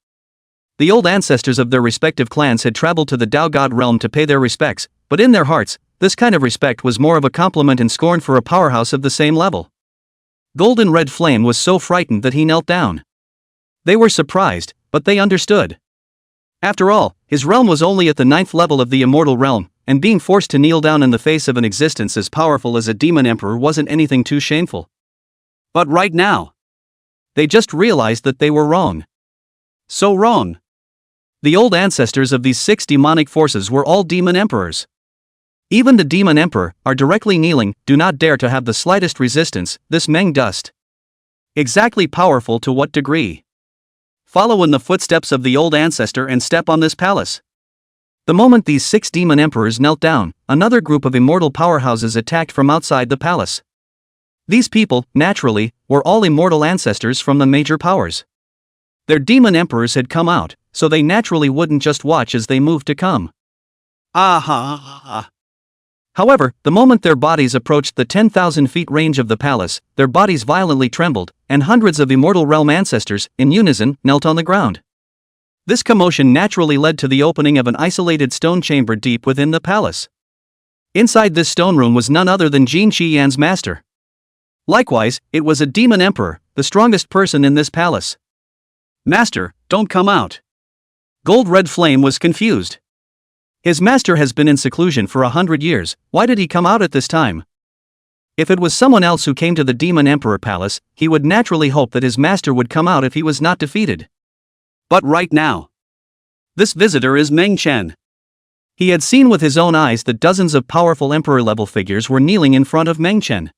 The old ancestors of their respective clans had traveled to the Dao God realm to pay their respects, but in their hearts, this kind of respect was more of a compliment and scorn for a powerhouse of the same level. Golden Red Flame was so frightened that he knelt down. They were surprised, but they understood. After all, his realm was only at the 9th level of the immortal realm, and being forced to kneel down in the face of an existence as powerful as a demon emperor wasn't anything too shameful. But right now, they just realized that they were wrong. So wrong. The old ancestors of these 6 demonic forces were all demon emperors. Even the demon emperor, are directly kneeling, do not dare to have the slightest resistance, this Meng dust. Exactly powerful to what degree? Follow in the footsteps of the old ancestor and step on this palace. The moment these 6 demon emperors knelt down, another group of immortal powerhouses attacked from outside the palace. These people, naturally, were all immortal ancestors from the major powers. Their demon emperors had come out, so they naturally wouldn't just watch as they moved to come. However, the moment their bodies approached the 10,000 feet range of the palace, their bodies violently trembled, and hundreds of immortal realm ancestors, in unison, knelt on the ground. This commotion naturally led to the opening of an isolated stone chamber deep within the palace. Inside this stone room was none other than Jin Qiyan's master. Likewise, it was a demon emperor, the strongest person in this palace. Master, don't come out. Gold Red Flame was confused. His master has been in seclusion for 100 years, why did he come out at this time? If it was someone else who came to the Demon Emperor Palace, he would naturally hope that his master would come out if he was not defeated. But right now, this visitor is Meng Chen. He had seen with his own eyes that dozens of powerful emperor-level figures were kneeling in front of Meng Chen.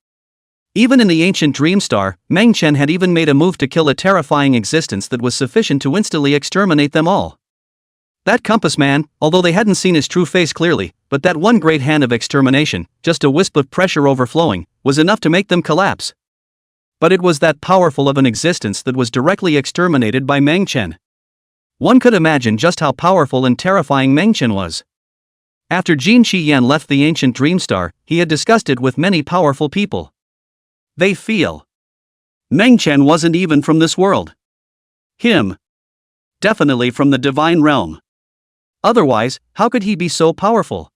Even in the ancient Dream Star, Meng Chen had even made a move to kill a terrifying existence that was sufficient to instantly exterminate them all. That compass man, although they hadn't seen his true face clearly, but that one great hand of extermination, just a wisp of pressure overflowing, was enough to make them collapse. But it was that powerful of an existence that was directly exterminated by Meng Chen. One could imagine just how powerful and terrifying Meng Chen was. After Jin Qiyan left the ancient Dream Star, he had discussed it with many powerful people. They feel Meng Chen wasn't even from this world. Him. Definitely from the divine realm. Otherwise, how could he be so powerful?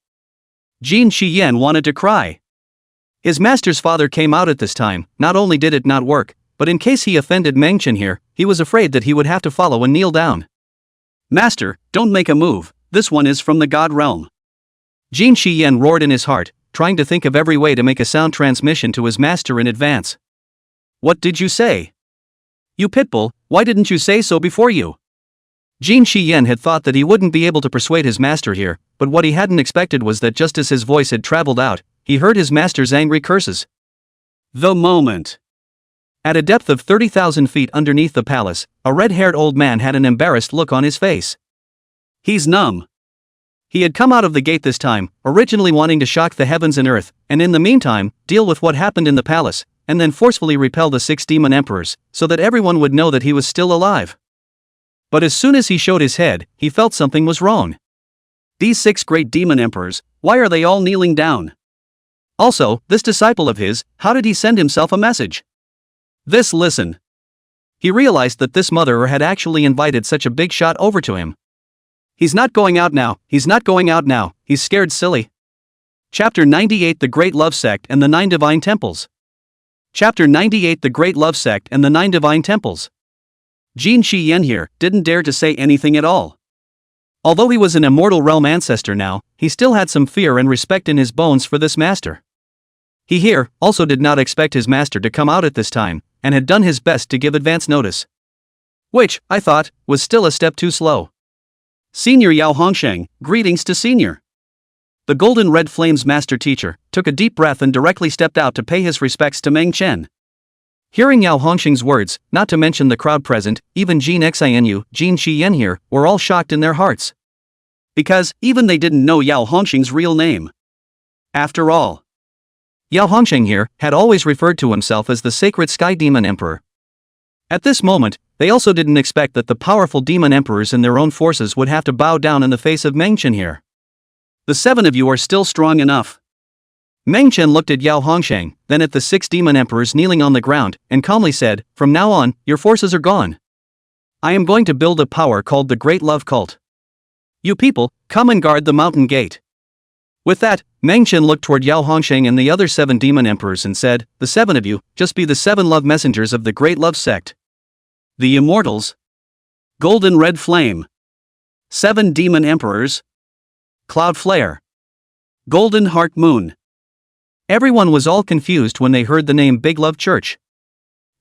Jin Qiyan wanted to cry. His master's father came out at this time. Not only did it not work, but in case he offended Meng Chen here, he was afraid that he would have to follow and kneel down. Master, don't make a move, this one is from the God realm. Jin Qiyan roared in his heart, trying to think of every way to make a sound transmission to his master in advance. What did you say? You pitbull, why didn't you say so before you? Jin Qiyan had thought that he wouldn't be able to persuade his master here, but what he hadn't expected was that just as his voice had traveled out, he heard his master's angry curses. The moment. At a depth of 30,000 feet underneath the palace, a red-haired old man had an embarrassed look on his face. He's numb. He had come out of the gate this time, originally wanting to shock the heavens and earth, and in the meantime, deal with what happened in the palace, and then forcefully repel the 6 demon emperors, so that everyone would know that he was still alive. But as soon as he showed his head, he felt something was wrong. These 6 great demon emperors, why are they all kneeling down? Also, this disciple of his, how did he send himself a message? Listen. He realized that this mother had actually invited such a big shot over to him. He's not going out now, he's scared silly. Chapter 98 The Great Love Sect and the 9 Divine Temples. Chapter 98 The Great Love Sect and the 9 Divine Temples. Jin Qiyan here didn't dare to say anything at all. Although he was an immortal realm ancestor now, he still had some fear and respect in his bones for this master. He here also did not expect his master to come out at this time, and had done his best to give advance notice. Which, I thought, was still a step too slow. Senior Yao Hongsheng, greetings to Senior. The Golden Red Flame's master teacher took a deep breath and directly stepped out to pay his respects to Meng Chen. Hearing Yao Hongsheng's words, not to mention the crowd present, even Jin Xinu, Jin Qiyan here, were all shocked in their hearts. Because, even they didn't know Yao Hongxing's real name. After all, Yao Hongxing here had always referred to himself as the sacred Sky Demon Emperor. At this moment, they also didn't expect that the powerful demon emperors in their own forces would have to bow down in the face of Meng Chen here. The 7 of you are still strong enough. Meng Chen looked at Yao Hongxing, then at the 6 demon emperors kneeling on the ground, and calmly said, "From now on, your forces are gone. I am going to build a power called the Great Love Cult. You people, come and guard the mountain gate." With that, Meng Chen looked toward Yao Hongxing and the other 7 demon emperors and said, "The 7 of you, just be the 7 love messengers of the Great Love Sect. The Immortals. Golden Red Flame. 7 demon emperors. Cloud Flare. Golden Heart Moon." Everyone was all confused when they heard the name Big Love Church.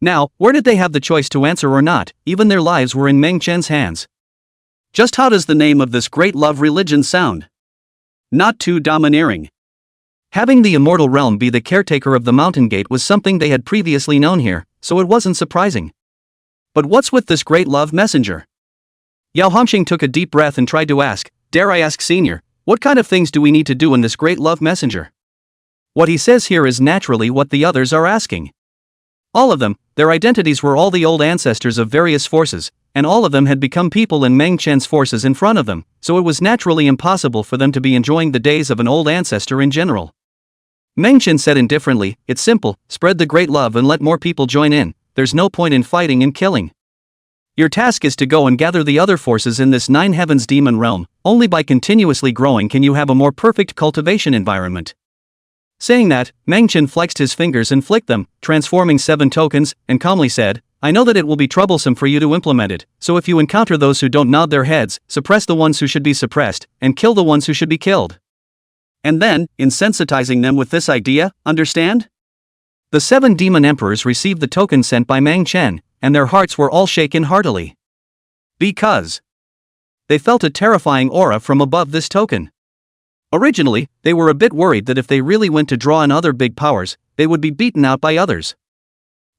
Now, where did they have the choice to answer or not? Even their lives were in Meng Chen's hands. Just how does the name of this great love religion sound? Not too domineering. Having the immortal realm be the caretaker of the mountain gate was something they had previously known here, so it wasn't surprising. But what's with this great love messenger? Yao Hongxing took a deep breath and tried to ask, "Dare I ask, Senior, what kind of things do we need to do in this great love messenger?" What he says here is naturally what the others are asking. All of them, their identities were all the old ancestors of various forces, and all of them had become people in Meng Chen's forces in front of them, so it was naturally impossible for them to be enjoying the days of an old ancestor in general. Meng Chen said indifferently, "It's simple, spread the great love and let more people join in, there's no point in fighting and killing. Your task is to go and gather the other forces in this 9 heavens demon realm, only by continuously growing can you have a more perfect cultivation environment." Saying that, Meng Chen flexed his fingers and flicked them, transforming 7 tokens, and calmly said, "I know that it will be troublesome for you to implement it, so if you encounter those who don't nod their heads, suppress the ones who should be suppressed, and kill the ones who should be killed." And then, insensitizing them with this idea, understand? The 7 demon emperors received the token sent by Meng Chen, and their hearts were all shaken heartily. Because they felt a terrifying aura from above this token. Originally, they were a bit worried that if they really went to draw in other big powers, they would be beaten out by others.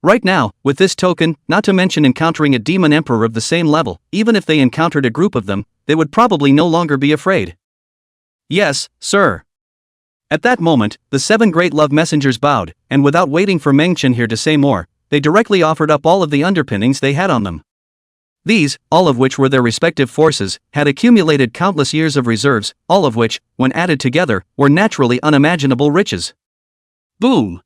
Right now, with this token, not to mention encountering a demon emperor of the same level, even if they encountered a group of them, they would probably no longer be afraid. "Yes, sir." At that moment, the 7 great love messengers bowed, and without waiting for Meng Chen here to say more, they directly offered up all of the underpinnings they had on them. These, all of which were their respective forces, had accumulated countless years of reserves, all of which, when added together, were naturally unimaginable riches. Boom!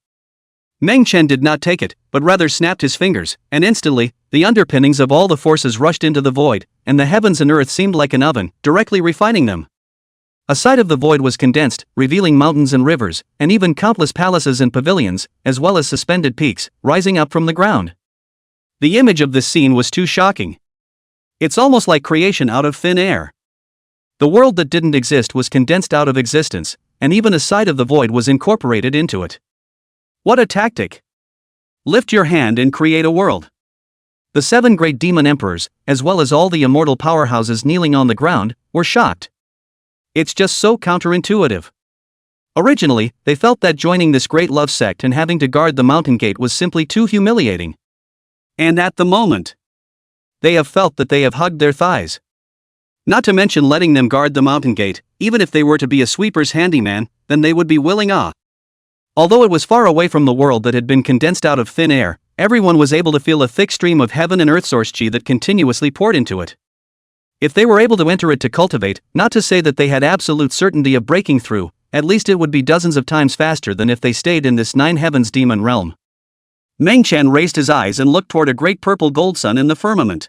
Meng Chen did not take it, but rather snapped his fingers, and instantly, the underpinnings of all the forces rushed into the void, and the heavens and earth seemed like an oven, directly refining them. A side of the void was condensed, revealing mountains and rivers, and even countless palaces and pavilions, as well as suspended peaks, rising up from the ground. The image of this scene was too shocking. It's almost like creation out of thin air. The world that didn't exist was condensed out of existence, and even a side of the void was incorporated into it. What a tactic! Lift your hand and create a world. The 7 great demon emperors, as well as all the immortal powerhouses kneeling on the ground, were shocked. It's just so counterintuitive. Originally, they felt that joining this great love sect and having to guard the mountain gate was simply too humiliating. And at the moment, they have felt that they have hugged their thighs. Not to mention letting them guard the mountain gate, even if they were to be a sweeper's handyman, then they would be willing. Although it was far away from the world that had been condensed out of thin air, everyone was able to feel a thick stream of heaven and earth source chi that continuously poured into it. If they were able to enter it to cultivate, not to say that they had absolute certainty of breaking through, at least it would be dozens of times faster than if they stayed in this 9 heavens demon realm. Meng Chen raised his eyes and looked toward a great purple gold sun in the firmament.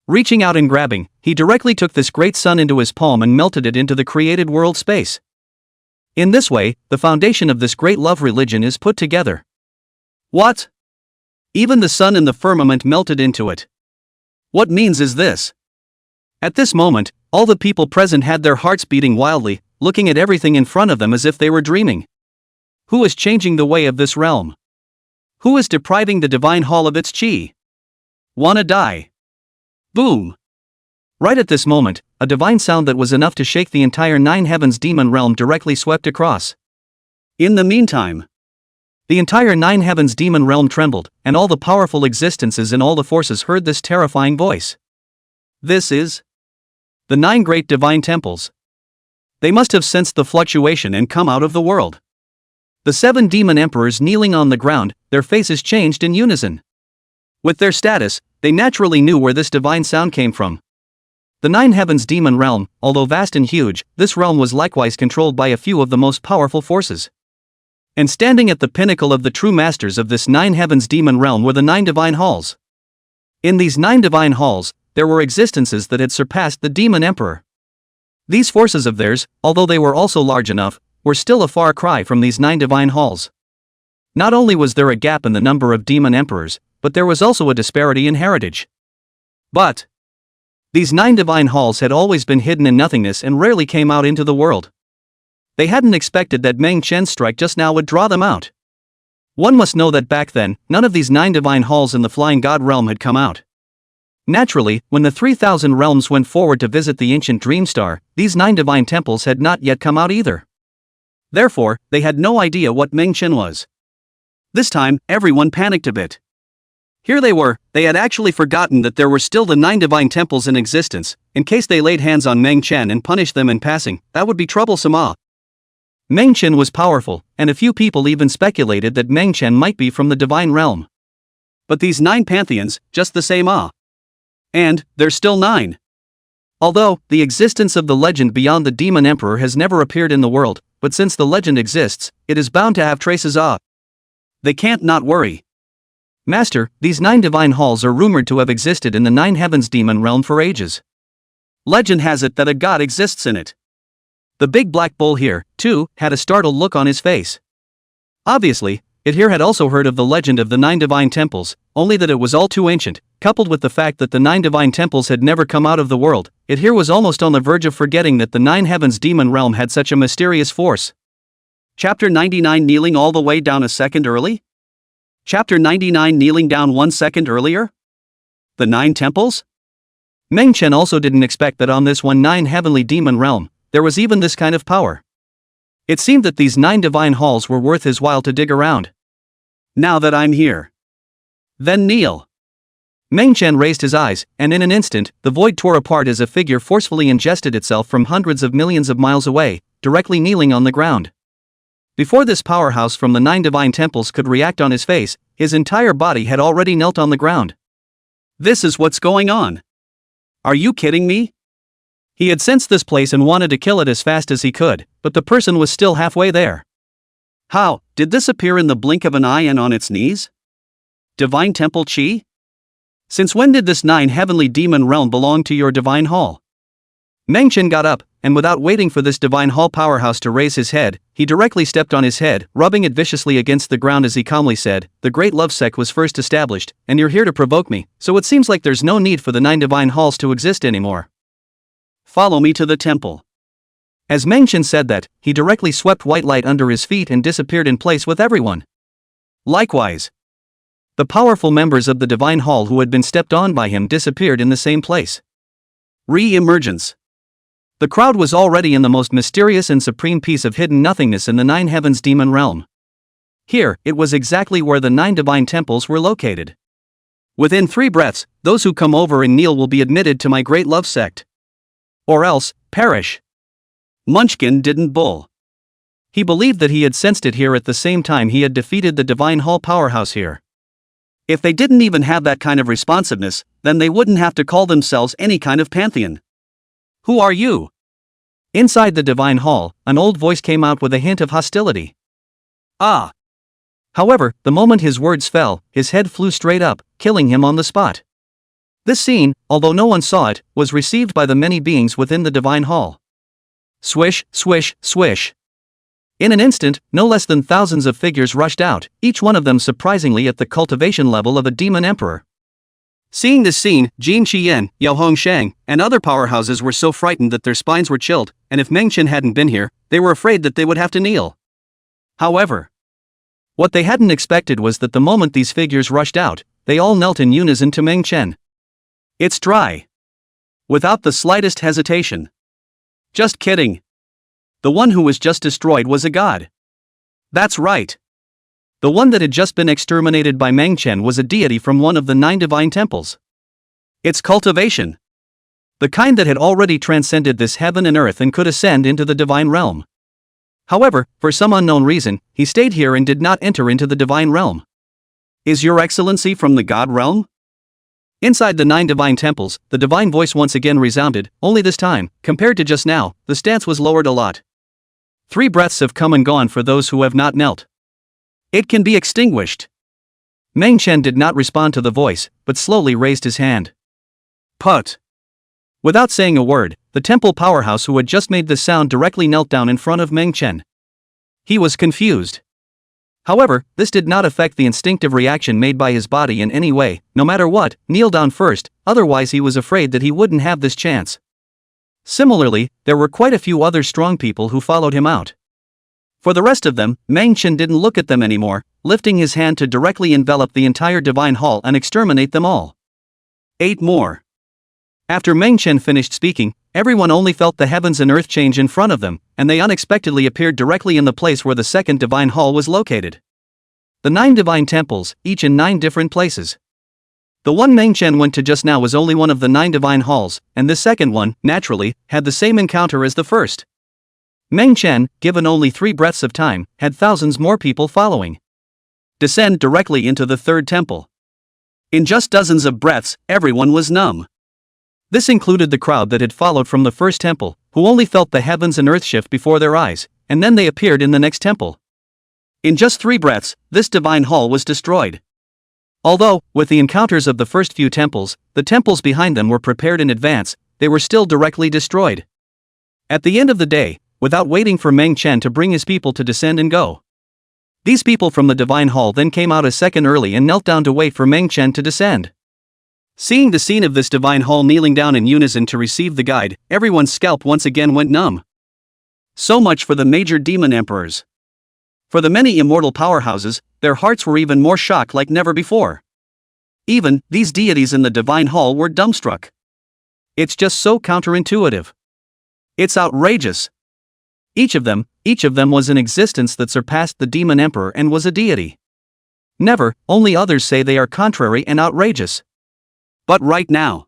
Reaching out and grabbing, he directly took this great sun into his palm and melted it into the created world space. In this way, the foundation of this great love religion is put together. What? Even the sun in the firmament melted into it. What means is this? At this moment, all the people present had their hearts beating wildly, looking at everything in front of them as if they were dreaming. Who is changing the way of this realm? Who is depriving the divine hall of its chi? Wanna die? Boom! Right at this moment, a divine sound that was enough to shake the entire 9 heavens demon realm directly swept across. In the meantime, the entire 9 heavens demon realm trembled, and all the powerful existences in all the forces heard this terrifying voice. This is The 9 great divine temples. They must have sensed the fluctuation and come out of the world. The 7 demon emperors kneeling on the ground, their faces changed in unison. With their status, they naturally knew where this divine sound came from. The 9 heavens demon realm, although vast and huge, this realm was likewise controlled by a few of the most powerful forces. And standing at the pinnacle of the true masters of this 9 heavens demon realm were the 9 divine halls. In these 9 divine halls, there were existences that had surpassed the demon emperor. These forces of theirs, although they were also large enough, were still a far cry from these 9 divine halls. Not only was there a gap in the number of demon emperors, but there was also a disparity in heritage. But these 9 divine halls had always been hidden in nothingness and rarely came out into the world. They hadn't expected that Meng Chen's strike just now would draw them out. One must know that back then, none of these 9 divine halls in the Flying God realm had come out. Naturally, when the 3,000 realms went forward to visit the ancient Dream Star, these 9 divine temples had not yet come out either. Therefore, they had no idea what Meng Chen was. This time, everyone panicked a bit. Here they were, they had actually forgotten that there were still the 9 divine temples in existence. In case they laid hands on Meng Chen and punished them in passing, that would be troublesome. Meng Chen was powerful, and a few people even speculated that Meng Chen might be from the divine realm. But these 9 pantheons, just the same. And there's still 9. Although, the existence of the legend beyond the demon emperor has never appeared in the world, but since the legend exists, it is bound to have traces. They can't not worry. Master, these 9 divine halls are rumored to have existed in the 9 heavens demon realm for ages. Legend has it that a god exists in it. The big black bull here, too, had a startled look on his face. Obviously, it here had also heard of the legend of the 9 divine temples, only that it was all too ancient, coupled with the fact that the 9 divine temples had never come out of the world. It here was almost on the verge of forgetting that the 9 heavens demon realm had such a mysterious force. Chapter 99 Kneeling all the way down a second early? Chapter 99 Kneeling down 1 second earlier? The 9 temples? Meng Chen also didn't expect that on this 9 heavenly demon realm, there was even this kind of power. It seemed that these 9 divine halls were worth his while to dig around. Now that I'm here. Then kneel. Meng Chen raised his eyes, and in an instant, the void tore apart as a figure forcefully ingested itself from hundreds of millions of miles away, directly kneeling on the ground. Before this powerhouse from the 9 divine temples could react on his face, his entire body had already knelt on the ground. This is what's going on. Are you kidding me? He had sensed this place and wanted to kill it as fast as he could, but the person was still halfway there. How did this appear in the blink of an eye and on its knees? Divine Temple Chi? Since when did this 9 heavenly demon realm belong to your divine hall? Meng Chen got up, and without waiting for this divine hall powerhouse to raise his head, he directly stepped on his head, rubbing it viciously against the ground as he calmly said, "The great love sect was first established, and you're here to provoke me, so it seems like there's no need for the 9 divine halls to exist anymore. Follow me to the temple." As Meng Chen said that, he directly swept white light under his feet and disappeared in place with everyone. Likewise, the powerful members of the divine hall who had been stepped on by him disappeared in the same place. Re-emergence. The crowd was already in the most mysterious and supreme piece of hidden nothingness in the 9 heavens demon realm. Here, it was exactly where the 9 divine temples were located. Within 3 breaths, those who come over and kneel will be admitted to my great love sect. Or else, perish. Munchkin didn't bull. He believed that he had sensed it here at the same time he had defeated the divine hall powerhouse here. If they didn't even have that kind of responsiveness, then they wouldn't have to call themselves any kind of pantheon. Who are you? Inside the divine hall, an old voice came out with a hint of hostility. Ah! However, the moment his words fell, his head flew straight up, killing him on the spot. This scene, although no one saw it, was received by the many beings within the divine hall. Swish, swish, swish. In an instant, no less than thousands of figures rushed out, each one of them surprisingly at the cultivation level of a demon emperor. Seeing this scene, Jin Qian, Yao Hongshang, and other powerhouses were so frightened that their spines were chilled, and if Meng Chen hadn't been here, they were afraid that they would have to kneel. However, what they hadn't expected was that the moment these figures rushed out, they all knelt in unison to Meng Chen. It's dry. Without the slightest hesitation. Just kidding. The one who was just destroyed was a god. That's right. The one that had just been exterminated by Meng Chen was a deity from one of the 9 divine temples. It's cultivation. The kind that had already transcended this heaven and earth and could ascend into the divine realm. However, for some unknown reason, he stayed here and did not enter into the divine realm. Is your excellency from the god realm? Inside the 9 divine temples, the divine voice once again resounded, only this time, compared to just now, the stance was lowered a lot. 3 breaths have come and gone for those who have not knelt. It can be extinguished. Meng Chen did not respond to the voice, but slowly raised his hand. Put. Without saying a word, the temple powerhouse who had just made the sound directly knelt down in front of Meng Chen. He was confused. However, this did not affect the instinctive reaction made by his body in any way. No matter what, kneel down first, otherwise he was afraid that he wouldn't have this chance. Similarly, there were quite a few other strong people who followed him out. For the rest of them, Meng Chen didn't look at them anymore, lifting his hand to directly envelop the entire divine hall and exterminate them all. 8 more. After Meng Chen finished speaking, everyone only felt the heavens and earth change in front of them, and they unexpectedly appeared directly in the place where the second divine hall was located. The 9 divine temples, each in 9 different places. The one Meng Chen went to just now was only one of the 9 divine halls, and this second one, naturally, had the same encounter as the first. Meng Chen, given only 3 breaths of time, had thousands more people following. Descend directly into the 3rd temple. In just dozens of breaths, everyone was numb. This included the crowd that had followed from the first temple, who only felt the heavens and earth shift before their eyes, and then they appeared in the next temple. In just 3 breaths, this divine hall was destroyed. Although, with the encounters of the first few temples, the temples behind them were prepared in advance, they were still directly destroyed. At the end of the day, without waiting for Meng Chen to bring his people to descend and go. These people from the divine hall then came out a second early and knelt down to wait for Meng Chen to descend. Seeing the scene of this divine hall kneeling down in unison to receive the guide, everyone's scalp once again went numb. So much for the major demon emperors. For the many immortal powerhouses, their hearts were even more shocked like never before. Even, these deities in the divine hall were dumbstruck. It's just so counterintuitive. It's outrageous. Each of them was an existence that surpassed the demon emperor and was a deity. Never, only others say they are contrary and outrageous. But right now,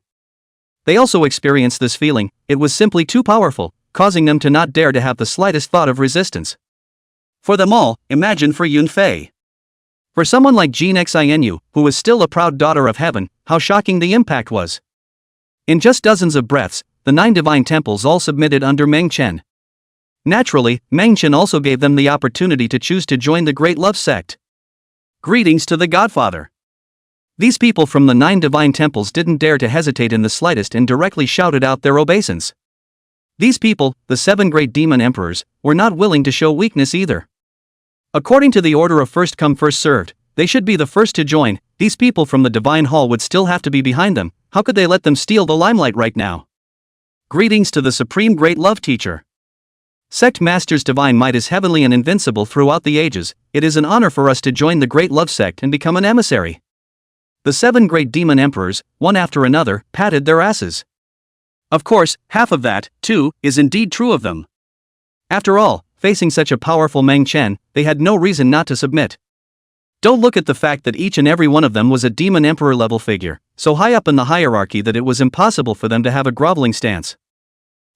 they also experienced this feeling. It was simply too powerful, causing them to not dare to have the slightest thought of resistance. For them all, imagine for Yun Fei. For someone like Jin Xinu, who was still a proud daughter of heaven, how shocking the impact was. In just dozens of breaths, the 9 divine temples all submitted under Meng Chen. Naturally, Meng Chen also gave them the opportunity to choose to join the Great Love Sect. Greetings to the Godfather. These people from the 9 divine temples didn't dare to hesitate in the slightest and directly shouted out their obeisance. These people, the 7 great demon emperors, were not willing to show weakness either. According to the order of first come first served, they should be the first to join. These people from the divine hall would still have to be behind them. How could they let them steal the limelight right now? Greetings to the Supreme Great Love Teacher. Sect Master's divine might is heavenly and invincible throughout the ages. It is an honor for us to join the Great Love Sect and become an emissary. The 7 great demon emperors, one after another, patted their asses. Of course, half of that, too, is indeed true of them. After all, facing such a powerful Meng Chen, they had no reason not to submit. Don't look at the fact that each and every one of them was a demon emperor level figure, so high up in the hierarchy that it was impossible for them to have a groveling stance.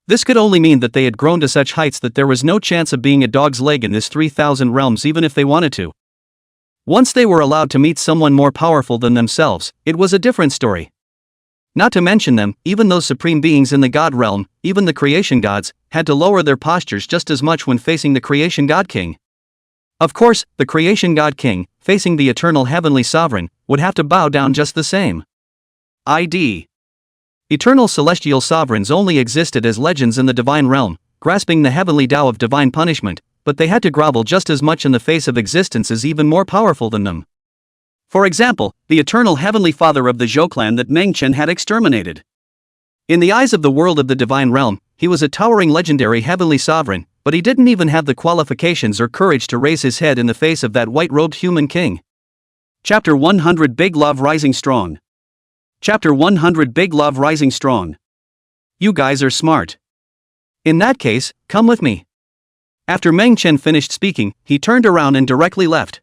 This could only mean that they had grown to such heights that there was no chance of being a dog's leg in this 3,000 realms even if they wanted to. Once they were allowed to meet someone more powerful than themselves, it was a different story. Not to mention them, even those supreme beings in the God realm, even the creation gods, had to lower their postures just as much when facing the creation god king. Of course, the creation god king, facing the eternal heavenly sovereign, would have to bow down just the same. Eternal celestial sovereigns only existed as legends in the divine realm, grasping the heavenly Tao of divine punishment, but they had to grovel just as much in the face of existence as even more powerful than them. For example, the eternal heavenly father of the Zhou clan that Meng Chen had exterminated. In the eyes of the world of the divine realm, he was a towering legendary heavenly sovereign, but he didn't even have the qualifications or courage to raise his head in the face of that white-robed human king. Chapter 100 Big Love Rising Strong. Chapter 100 Big Love Rising Strong. You guys are smart. In that case, come with me. After Meng Chen finished speaking, he turned around and directly left.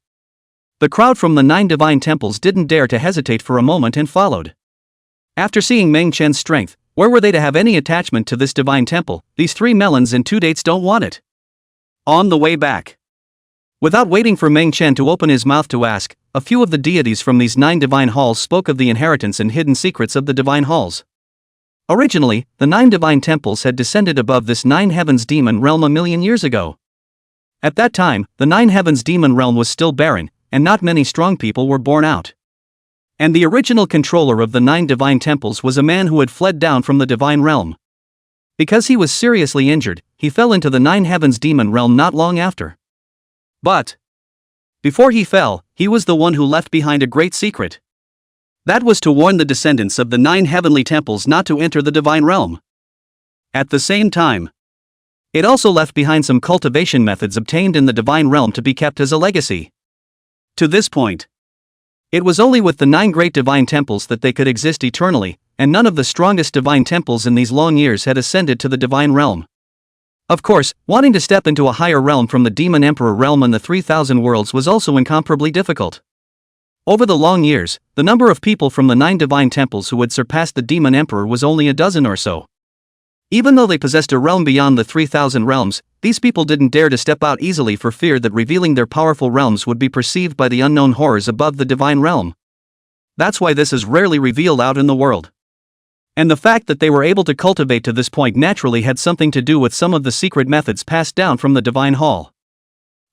The crowd from the 9 divine temples didn't dare to hesitate for a moment and followed. After seeing Meng Chen's strength, Where were they to have any attachment to this divine temple? These 3 melons and 2 dates don't want it. On the way back, without waiting for Meng Chen to open his mouth to ask, a few of the deities from these 9 divine halls spoke of the inheritance and hidden secrets of the divine halls. Originally, the 9 divine temples had descended above this 9 heavens demon realm a million years ago. At that time, the 9 heavens demon realm was still barren, and not many strong people were born out. And the original controller of the 9 divine temples was a man who had fled down from the divine realm. Because he was seriously injured, he fell into the 9 heavens demon realm not long after. But before he fell, he was the one who left behind a great secret. That was to warn the descendants of the 9 heavenly temples not to enter the divine realm. At the same time, it also left behind some cultivation methods obtained in the divine realm to be kept as a legacy. To this point, it was only with the 9 great divine temples that they could exist eternally, and none of the strongest divine temples in these long years had ascended to the divine realm. Of course, wanting to step into a higher realm from the Demon Emperor realm and the 3,000 worlds was also incomparably difficult. Over the long years, the number of people from the 9 divine temples who had surpassed the Demon Emperor was only a dozen or so. Even though they possessed a realm beyond the 3,000 realms, these people didn't dare to step out easily for fear that revealing their powerful realms would be perceived by the unknown horrors above the divine realm. That's why this is rarely revealed out in the world. And the fact that they were able to cultivate to this point naturally had something to do with some of the secret methods passed down from the divine hall.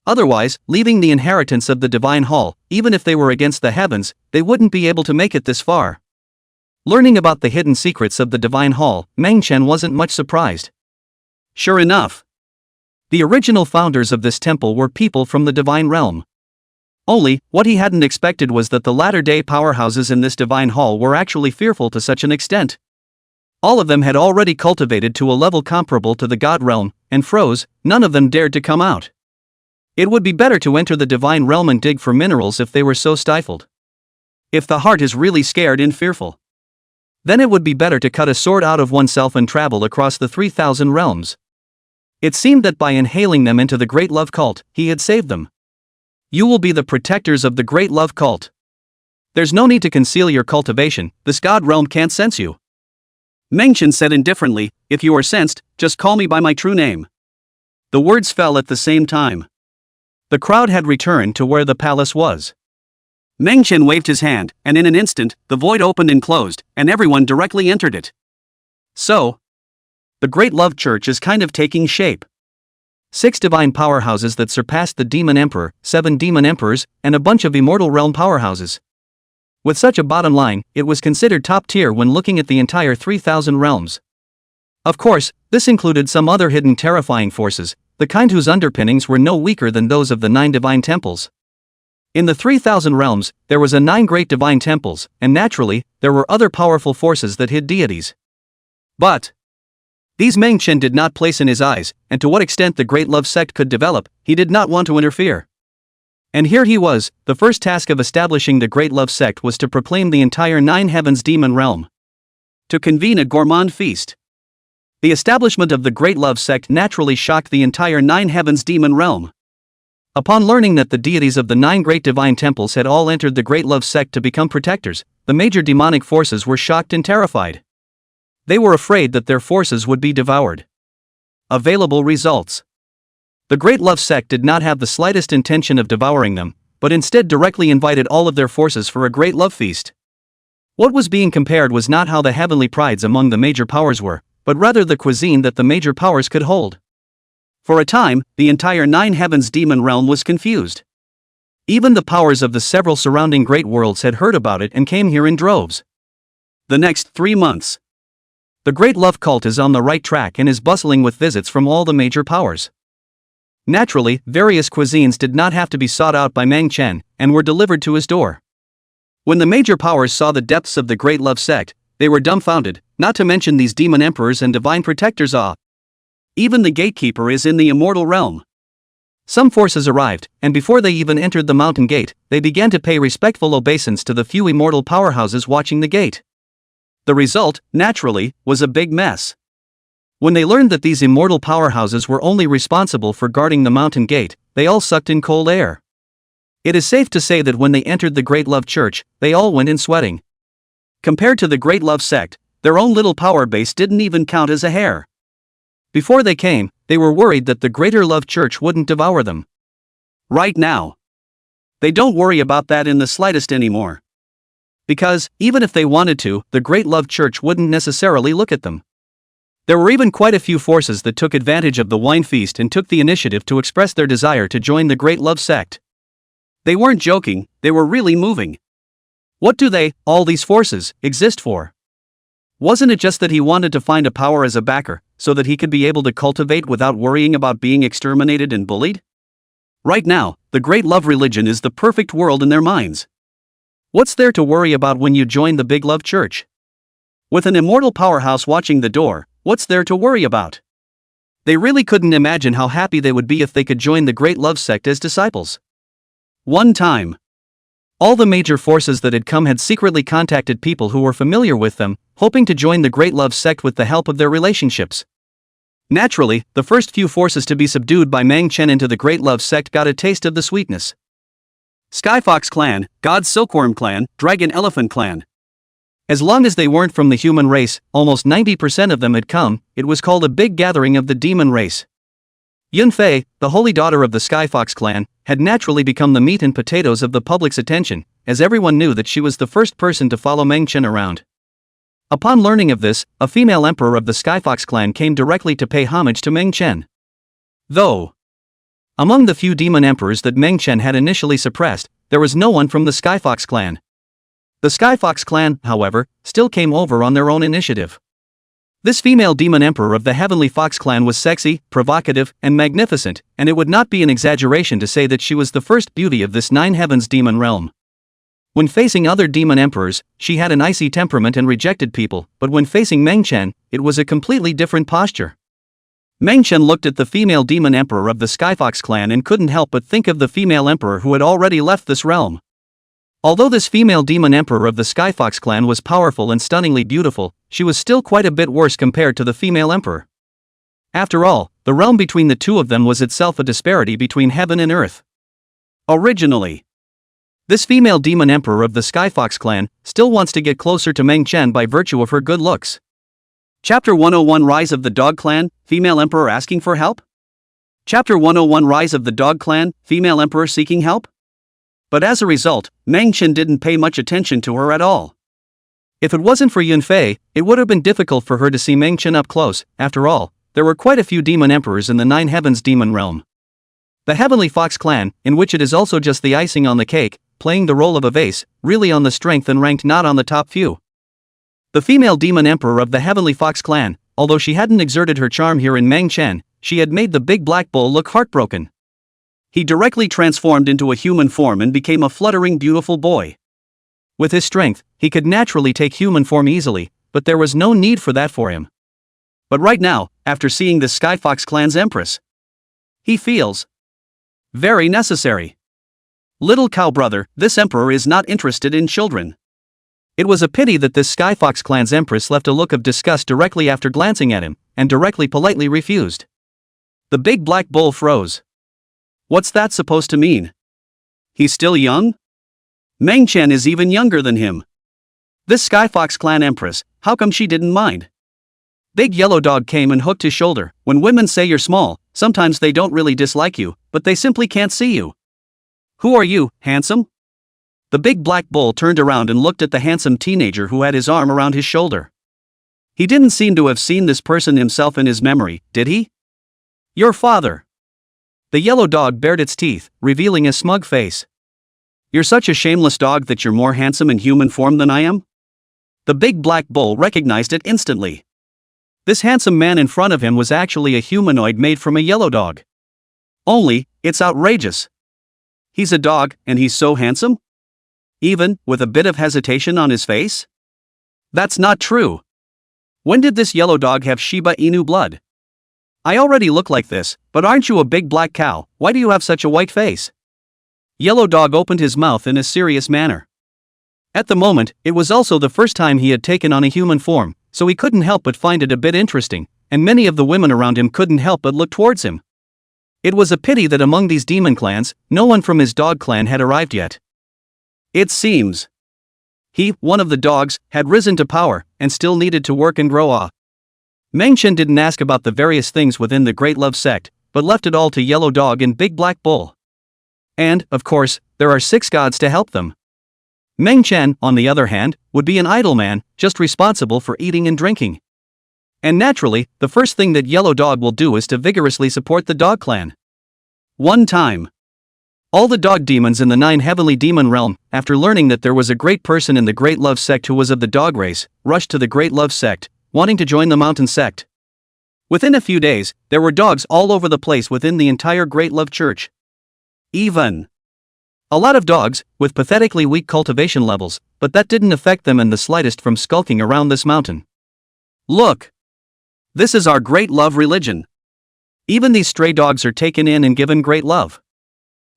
Otherwise, leaving the inheritance of the divine hall, even if they were against the heavens, they wouldn't be able to make it this far. Learning about the hidden secrets of the divine hall, Meng Chen wasn't much surprised. Sure enough, the original founders of this temple were people from the divine realm. Only, what he hadn't expected was that the latter-day powerhouses in this divine hall were actually fearful to such an extent. All of them had already cultivated to a level comparable to the god realm, and froze. None of them dared to come out. It would be better to enter the divine realm and dig for minerals if they were so stifled. If the heart is really scared and fearful, then it would be better to cut a sword out of oneself and travel across the 3,000 realms. It seemed that by inhaling them into the Great Love Cult, he had saved them. You will be the protectors of the Great Love Cult. There's no need to conceal your cultivation, this god realm can't sense you. Meng Chen said indifferently, if you are sensed, just call me by my true name. The words fell at the same time. The crowd had returned to where the palace was. Meng Chen waved his hand, and in an instant, the void opened and closed, and everyone directly entered it. So, the Great Love Church is kind of taking shape. 6 divine powerhouses that surpassed the Demon Emperor, 7 Demon Emperors, and a bunch of immortal realm powerhouses. With such a bottom line, it was considered top tier when looking at the entire 3,000 realms. Of course, this included some other hidden terrifying forces, the kind whose underpinnings were no weaker than those of the 9 divine temples. In the 3,000 realms, there was a 9 great divine temples, and naturally, there were other powerful forces that hid deities. But these Meng Chen did not place in his eyes, and to what extent the Great Love Sect could develop, he did not want to interfere. And here he was, the first task of establishing the Great Love Sect was to proclaim the entire 9 heavens demon realm. To convene a gourmand feast. The establishment of the Great Love Sect naturally shocked the entire 9 heavens demon realm. Upon learning that the deities of the 9 great divine temples had all entered the Great Love Sect to become protectors, the major demonic forces were shocked and terrified. They were afraid that their forces would be devoured. Available results. The Great Love Sect did not have the slightest intention of devouring them, but instead directly invited all of their forces for a great love feast. What was being compared was not how the heavenly prides among the major powers were, but rather the cuisine that the major powers could hold. For a time, the entire 9 heavens demon realm was confused. Even the powers of the several surrounding great worlds had heard about it and came here in droves. The next 3 months, the Great Love Cult is on the right track and is bustling with visits from all the major powers. Naturally, various cuisines did not have to be sought out by Meng Chen, and were delivered to his door. When the major powers saw the depths of the Great Love Sect, they were dumbfounded, not to mention these demon emperors and divine protectors. Even the gatekeeper is in the immortal realm. Some forces arrived, and before they even entered the mountain gate, they began to pay respectful obeisance to the few immortal powerhouses watching the gate. The result, naturally, was a big mess. When they learned that these immortal powerhouses were only responsible for guarding the mountain gate, they all sucked in cold air. It is safe to say that when they entered the Great Love Church, they all went in sweating. Compared to the Great Love Sect, Their own little power base didn't even count as a hair. Before they came, they were worried that the Greater Love Church wouldn't devour them. Right now, they don't worry about that in the slightest anymore. Because, even if they wanted to, the Great Love Church wouldn't necessarily look at them. There were even quite a few forces that took advantage of the wine feast and took the initiative to express their desire to join the Great Love sect. They weren't joking, they were really moving. What do they, all these forces, exist for? Wasn't it just that he wanted to find a power as a backer, so that he could be able to cultivate without worrying about being exterminated and bullied? Right now, the Great Love religion is the perfect world in their minds. What's there to worry about when you join the Big Love Church? With an immortal powerhouse watching the door, what's there to worry about? They really couldn't imagine how happy they would be if they could join the Great Love sect as disciples. One time, all the major forces that had come had secretly contacted people who were familiar with them, hoping to join the Great Love sect with the help of their relationships. Naturally, the first few forces to be subdued by Mang Chen into the Great Love sect got a taste of the sweetness. Skyfox clan, God Silkworm clan, Dragon Elephant clan. As long as they weren't from the human race, almost 90% of them had come. It was called a big gathering of the demon race. Yunfei, the holy daughter of the Skyfox clan, had naturally become the meat and potatoes of the public's attention, as everyone knew that she was the first person to follow Mang Chen around. Upon learning of this, a female emperor of the Skyfox clan came directly to pay homage to Mang Chen. Though, among the few demon emperors that Mang Chen had initially suppressed, there was no one from the Skyfox clan. The Skyfox clan, however, still came over on their own initiative. This female demon emperor of the Heavenly Fox clan was sexy, provocative, and magnificent, and it would not be an exaggeration to say that she was the first beauty of this Nine Heavens demon realm. When facing other demon emperors, she had an icy temperament and rejected people, but when facing Mang Chen, it was a completely different posture. Mang Chen looked at the female demon emperor of the Skyfox clan and couldn't help but think of the female emperor who had already left this realm. Although this female demon emperor of the Skyfox clan was powerful and stunningly beautiful, she was still quite a bit worse compared to the female emperor. After all, the realm between the two of them was itself a disparity between heaven and earth. Originally, this female demon emperor of the Skyfox clan still wants to get closer to Mang Chen by virtue of her good looks. Chapter 101 Rise of the Dog Clan, Female Emperor Asking for Help? Chapter 101 Rise of the Dog Clan, Female Emperor Seeking Help? But as a result, Mang Chen didn't pay much attention to her at all. If it wasn't for Yunfei, it would have been difficult for her to see Mang Chen up close. After all, there were quite a few demon emperors in the Nine Heavens demon realm. The Heavenly Fox clan, in which it is also just the icing on the cake, playing the role of a vase, really on the strength and ranked not on the top few. The female demon emperor of the Heavenly Fox clan, although she hadn't exerted her charm here in Mang Chen, she had made the big black bull look heartbroken. He directly transformed into a human form and became a fluttering beautiful boy. With his strength, he could naturally take human form easily, but there was no need for that for him. But right now, after seeing the Skyfox clan's empress, he feels very necessary. Little cow brother, this emperor is not interested in children. It was a pity that this Skyfox clan's empress left a look of disgust directly after glancing at him, and directly politely refused. The big black bull froze. What's that supposed to mean? He's still young? Mang Chen is even younger than him. This Skyfox clan empress, how come she didn't mind? Big Yellow Dog came and hooked his shoulder. When women say you're small, sometimes they don't really dislike you, but they simply can't see you. Who are you, handsome? The big black bull turned around and looked at the handsome teenager who had his arm around his shoulder. He didn't seem to have seen this person himself in his memory, did he? Your father. The yellow dog bared its teeth, revealing a smug face. You're such a shameless dog that you're more handsome in human form than I am? The big black bull recognized it instantly. This handsome man in front of him was actually a humanoid made from a yellow dog. Only, it's outrageous. He's a dog, and he's so handsome? Even, with a bit of hesitation on his face? That's not true. When did this yellow dog have Shiba Inu blood? I already look like this, but aren't you a big black cow? Why do you have such a white face? Yellow Dog opened his mouth in a serious manner. At the moment, it was also the first time he had taken on a human form, so he couldn't help but find it a bit interesting, and many of the women around him couldn't help but look towards him. It was a pity that among these demon clans, no one from his dog clan had arrived yet. It seems He, one of the dogs, had risen to power, and still needed to work and grow up. Mengchen didn't ask about the various things within the Great Love Sect, but left it all to Yellow Dog and Big Black Bull. And, of course, there are 6 gods to help them. Mengchen, on the other hand, would be an idle man, just responsible for eating and drinking. And naturally, the first thing that Yellow Dog will do is to vigorously support the dog clan. One time, all the dog demons in the 9 heavenly demon realm, after learning that there was a great person in the Great Love Sect who was of the dog race, rushed to the Great Love Sect, wanting to join the mountain sect. Within a few days, there were dogs all over the place within the entire Great Love Church. Even a lot of dogs, with pathetically weak cultivation levels, but that didn't affect them in the slightest from skulking around this mountain. Look! This is our great love religion. Even these stray dogs are taken in and given great love.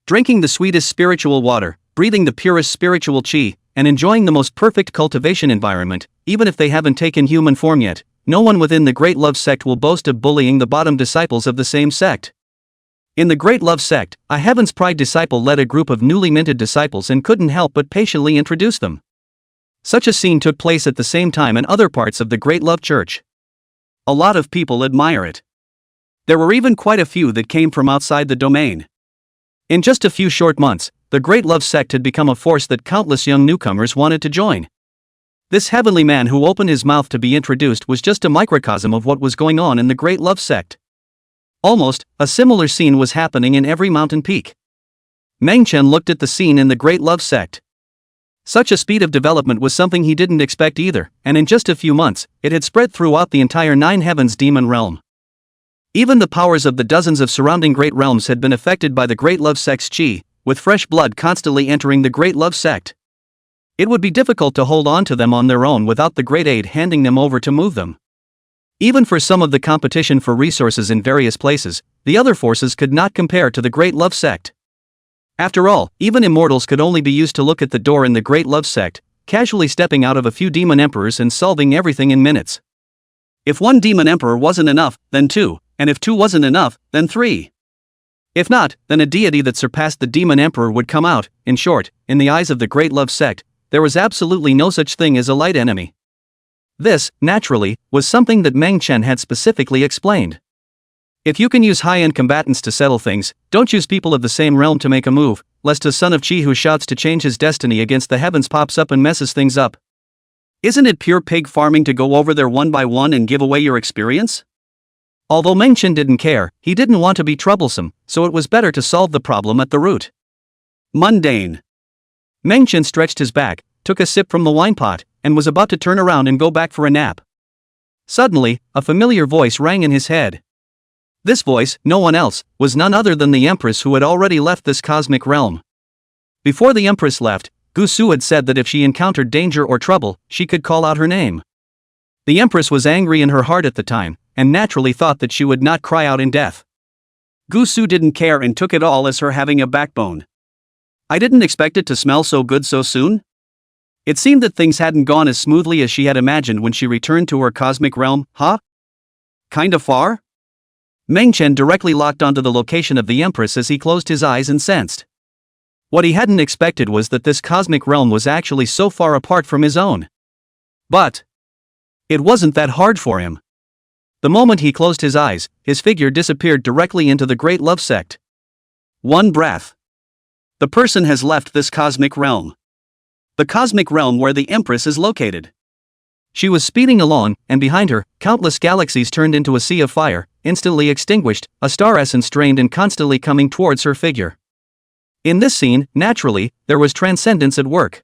Drinking the sweetest spiritual water, breathing the purest spiritual chi, and enjoying the most perfect cultivation environment, even if they haven't taken human form yet, no one within the Great Love Sect will boast of bullying the bottom disciples of the same sect. In the Great Love Sect, a Heaven's Pride disciple led a group of newly minted disciples and couldn't help but patiently introduce them. Such a scene took place at the same time in other parts of the Great Love Church. A lot of people admire it. There were even quite a few that came from outside the domain. In just a few short months, the Great Love Sect had become a force that countless young newcomers wanted to join. This heavenly man who opened his mouth to be introduced was just a microcosm of what was going on in the Great Love Sect. Almost, a similar scene was happening in every mountain peak. Mengchen looked at the scene in the Great Love Sect. Such a speed of development was something he didn't expect either, and in just a few months, it had spread throughout the entire 9 heavens demon realm. Even the powers of the dozens of surrounding great realms had been affected by the Great Love Sect's chi, with fresh blood constantly entering the Great Love Sect. It would be difficult to hold on to them on their own without the Great Aid handing them over to move them. Even for some of the competition for resources in various places, the other forces could not compare to the Great Love Sect. After all, even immortals could only be used to look at the door in the Great Love Sect, casually stepping out of a few demon emperors and solving everything in minutes. If 1 demon emperor wasn't enough, then 2, and if 2 wasn't enough, then 3. If not, then a deity that surpassed the demon emperor would come out. In short, in the eyes of the Great Love Sect, there was absolutely no such thing as a light enemy. This, naturally, was something that Mengchen had specifically explained. If you can use high-end combatants to settle things, don't use people of the same realm to make a move, lest a son of Chi who shouts to change his destiny against the heavens pops up and messes things up. Isn't it pure pig farming to go over there one by one and give away your experience? Although Mengchen didn't care, he didn't want to be troublesome, so it was better to solve the problem at the root. Mundane. Mengchen stretched his back, took a sip from the wine pot, and was about to turn around and go back for a nap. Suddenly, a familiar voice rang in his head. This voice, no one else, was none other than the Empress who had already left this cosmic realm. Before the Empress left, Gusu had said that if she encountered danger or trouble, she could call out her name. The Empress was angry in her heart at the time, and naturally thought that she would not cry out in death. Gusu didn't care and took it all as her having a backbone. I didn't expect it to smell so good so soon. It seemed that things hadn't gone as smoothly as she had imagined when she returned to her cosmic realm, huh? Kinda far? Mengchen directly locked onto the location of the Empress as he closed his eyes and sensed. What he hadn't expected was that this cosmic realm was actually so far apart from his own. But it wasn't that hard for him. The moment he closed his eyes, his figure disappeared directly into the Great Love Sect. One breath. The person has left this cosmic realm. The cosmic realm where the Empress is located. She was speeding along, and behind her, countless galaxies turned into a sea of fire, instantly extinguished, a star essence drained and constantly coming towards her figure. In this scene, naturally, there was transcendence at work.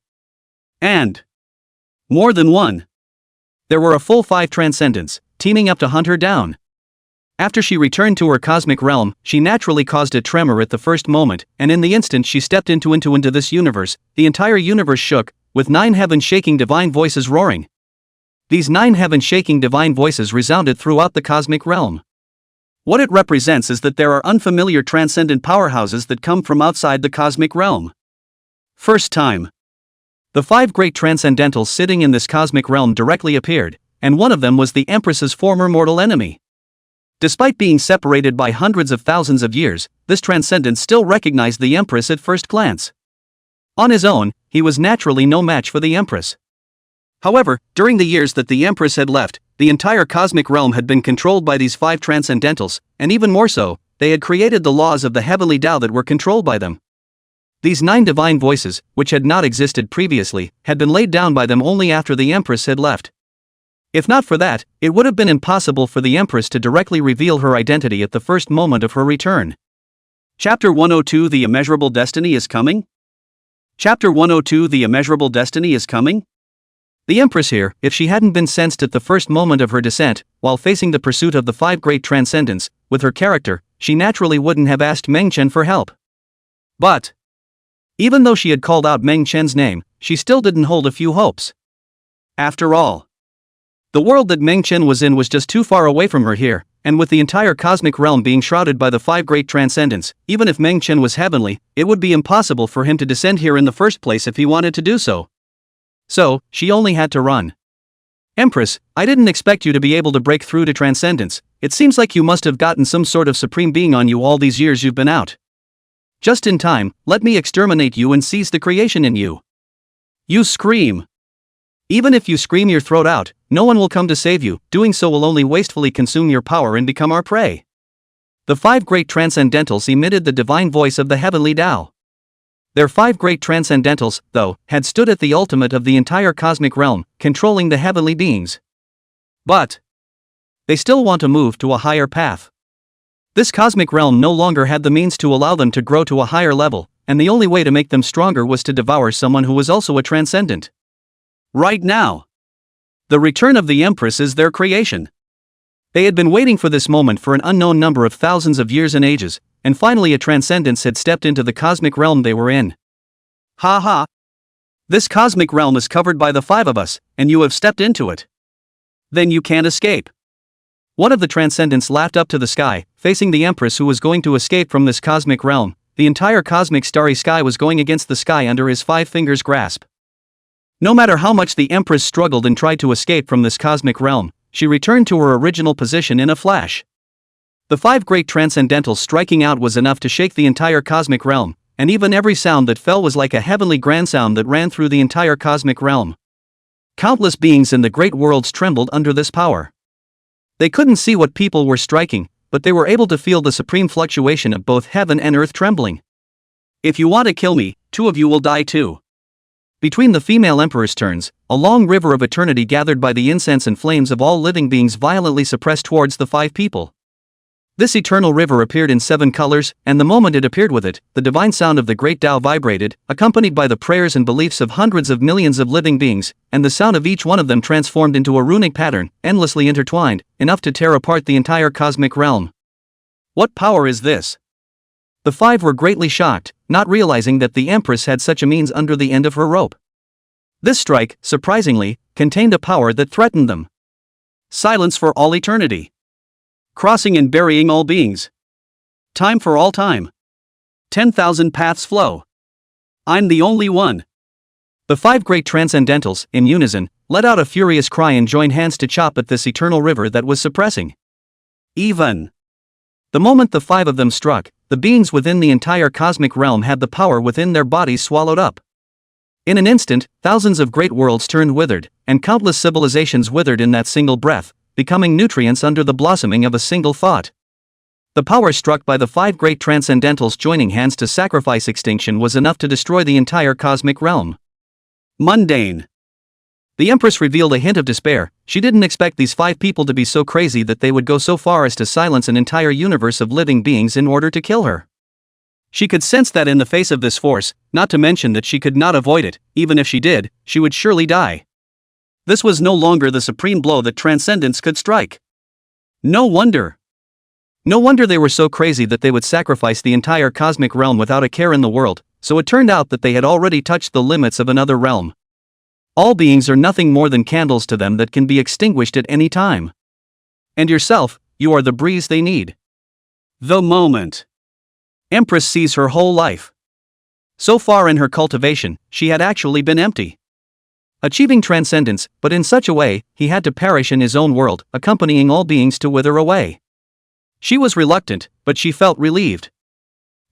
And more than one. There were a full 5 transcendents, teaming up to hunt her down. After she returned to her cosmic realm, she naturally caused a tremor at the first moment, and in the instant she stepped into this universe, the entire universe shook, with 9 heaven-shaking divine voices roaring. These 9 heaven-shaking divine voices resounded throughout the cosmic realm. What it represents is that there are unfamiliar transcendent powerhouses that come from outside the cosmic realm. First time. The 5 great transcendentals sitting in this cosmic realm directly appeared, and one of them was the Empress's former mortal enemy. Despite being separated by hundreds of thousands of years, this transcendent still recognized the Empress at first glance. On his own, he was naturally no match for the Empress. However, during the years that the Empress had left, the entire cosmic realm had been controlled by these 5 transcendentals, and even more so, they had created the laws of the heavenly Tao that were controlled by them. These 9 divine voices, which had not existed previously, had been laid down by them only after the Empress had left. If not for that, it would have been impossible for the Empress to directly reveal her identity at the first moment of her return. Chapter 102 The Immeasurable Destiny is Coming? Chapter 102 The Immeasurable Destiny is Coming? The Empress here, if she hadn't been sensed at the first moment of her descent, while facing the pursuit of the 5 great transcendents, with her character, she naturally wouldn't have asked Meng Chen for help. But even though she had called out Meng Chen's name, she still didn't hold a few hopes. After all, the world that Meng Chen was in was just too far away from her here, and with the entire cosmic realm being shrouded by the 5 great transcendents, even if Meng Chen was heavenly, it would be impossible for him to descend here in the first place if he wanted to do so. So, she only had to run. Empress, I didn't expect you to be able to break through to transcendence. It seems like you must have gotten some sort of supreme being on you all these years you've been out. Just in time, let me exterminate you and seize the creation in you. You scream. Even if you scream your throat out, no one will come to save you. Doing so will only wastefully consume your power and become our prey. The 5 great transcendentals emitted the divine voice of the heavenly Tao. Their 5 great transcendentals, though, had stood at the ultimate of the entire cosmic realm, controlling the heavenly beings. But they still want to move to a higher path. This cosmic realm no longer had the means to allow them to grow to a higher level, and the only way to make them stronger was to devour someone who was also a transcendent. Right now, the return of the Empress is their creation. They had been waiting for this moment for an unknown number of thousands of years and ages, and finally a transcendence had stepped into the cosmic realm they were in. Ha ha! This cosmic realm is covered by the 5 of us, and you have stepped into it. Then you can't escape. One of the transcendents laughed up to the sky, facing the Empress who was going to escape from this cosmic realm. The entire cosmic starry sky was going against the sky under his 5 fingers' grasp. No matter how much the Empress struggled and tried to escape from this cosmic realm, she returned to her original position in a flash. The 5 great transcendentals striking out was enough to shake the entire cosmic realm, and even every sound that fell was like a heavenly grand sound that ran through the entire cosmic realm. Countless beings in the great worlds trembled under this power. They couldn't see what people were striking, but they were able to feel the supreme fluctuation of both heaven and earth trembling. If you want to kill me, 2 of you will die too. Between the female emperor's turns, a long river of eternity gathered by the incense and flames of all living beings violently suppressed towards the 5 people. This eternal river appeared in 7 colors, and the moment it appeared with it, the divine sound of the great Tao vibrated, accompanied by the prayers and beliefs of hundreds of millions of living beings, and the sound of each one of them transformed into a runic pattern, endlessly intertwined, enough to tear apart the entire cosmic realm. What power is this? The 5 were greatly shocked, not realizing that the Empress had such a means under the end of her rope. This strike, surprisingly, contained a power that threatened them. Silence for all eternity. Crossing and burying all beings. Time for all time. 10,000 paths flow. I'm the only one. The 5 great transcendentals, in unison, let out a furious cry and joined hands to chop at this eternal river that was suppressing. Even the moment the 5 of them struck, the beings within the entire cosmic realm had the power within their bodies swallowed up. In an instant, thousands of great worlds turned withered, and countless civilizations withered in that single breath, becoming nutrients under the blossoming of a single thought. The power struck by the 5 great transcendentals joining hands to sacrifice extinction was enough to destroy the entire cosmic realm. Mundane. The Empress revealed a hint of despair. She didn't expect these 5 people to be so crazy that they would go so far as to silence an entire universe of living beings in order to kill her. She could sense that in the face of this force, not to mention that she could not avoid it. Even if she did, she would surely die. This was no longer the supreme blow that transcendence could strike. No wonder. No wonder they were so crazy that they would sacrifice the entire cosmic realm without a care in the world, so it turned out that they had already touched the limits of another realm. All beings are nothing more than candles to them that can be extinguished at any time. And yourself, you are the breeze they need. The moment Empress sees her whole life. So far in her cultivation, she had actually been empty. Achieving transcendence, but in such a way, he had to perish in his own world, accompanying all beings to wither away. She was reluctant, but she felt relieved.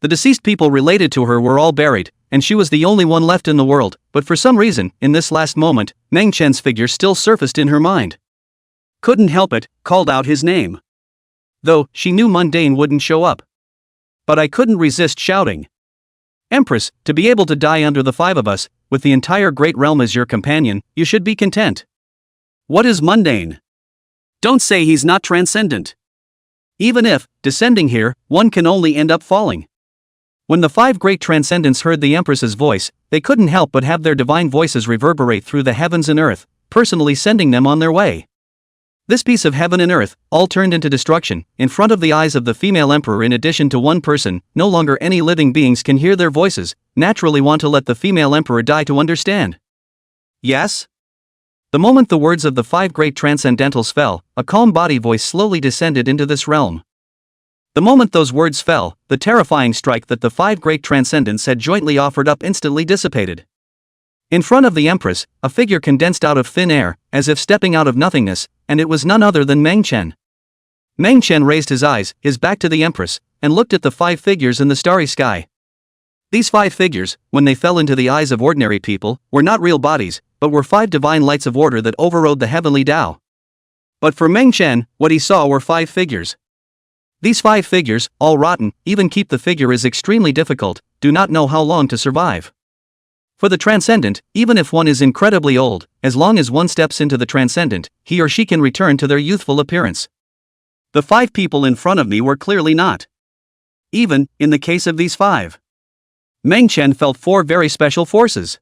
The deceased people related to her were all buried, and she was the only one left in the world, but for some reason, in this last moment, Meng Chen's figure still surfaced in her mind. Couldn't help it, called out his name. Though, she knew Mundane wouldn't show up. But I couldn't resist shouting. Empress, to be able to die under the five of us, with the entire great realm as your companion, you should be content. What is Mundane? Don't say he's not transcendent. Even if, descending here, one can only end up falling. When the five great transcendents heard the Empress's voice, they couldn't help but have their divine voices reverberate through the heavens and earth, personally sending them on their way. This piece of heaven and earth, all turned into destruction, in front of the eyes of the female emperor. In addition to one person, no longer any living beings can hear their voices, naturally want to let the female emperor die to understand. Yes? The moment the words of the five great transcendentals fell, a calm body voice slowly descended into this realm. The moment those words fell, the terrifying strike that the five great transcendents had jointly offered up instantly dissipated. In front of the Empress, a figure condensed out of thin air, as if stepping out of nothingness, and it was none other than Meng Chen. Meng Chen raised his eyes, his back to the Empress, and looked at the five figures in the starry sky. These five figures, when they fell into the eyes of ordinary people, were not real bodies, but were five divine lights of order that overrode the heavenly Tao. But for Meng Chen, what he saw were five figures. These five figures, all rotten, even keep the figure is extremely difficult, do not know how long to survive. For the transcendent, even if one is incredibly old, as long as one steps into the transcendent, he or she can return to their youthful appearance. The five people in front of me were clearly not. Even, in the case of these five, Meng Chen felt four very special forces.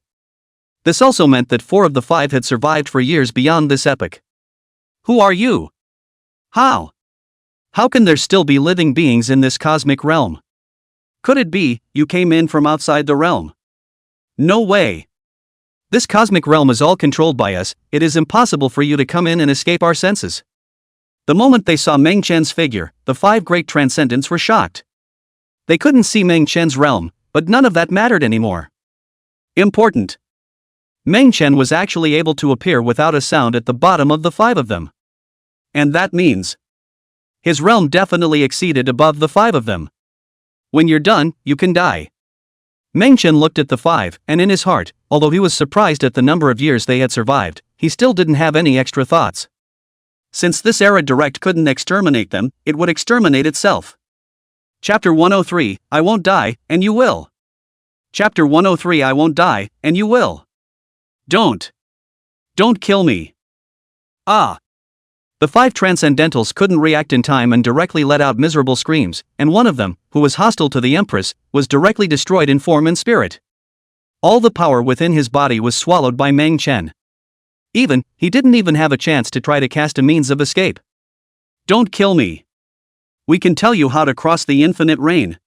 This also meant that four of the five had survived for years beyond this epoch. Who are you? How? How can there still be living beings in this cosmic realm? Could it be, you came in from outside the realm? No way. This cosmic realm is all controlled by us, it is impossible for you to come in and escape our senses. The moment they saw Meng Chen's figure, the five great transcendents were shocked. They couldn't see Meng Chen's realm, but none of that mattered anymore. Important. Meng Chen was actually able to appear without a sound at the bottom of the five of them. And that means his realm definitely exceeded above the five of them. When you're done, you can die. Meng Chen looked at the five, and in his heart, although he was surprised at the number of years they had survived, he still didn't have any extra thoughts. Since this era direct couldn't exterminate them, it would exterminate itself. Chapter 103, I won't die, and you will. Chapter 103, I won't die, and you will. Don't. Don't kill me. Ah. The five transcendentals couldn't react in time and directly let out miserable screams, and one of them, who was hostile to the Empress, was directly destroyed in form and spirit. All the power within his body was swallowed by Meng Chen. He didn't even have a chance to try to cast a means of escape. Don't kill me. We can tell you how to cross the infinite rain.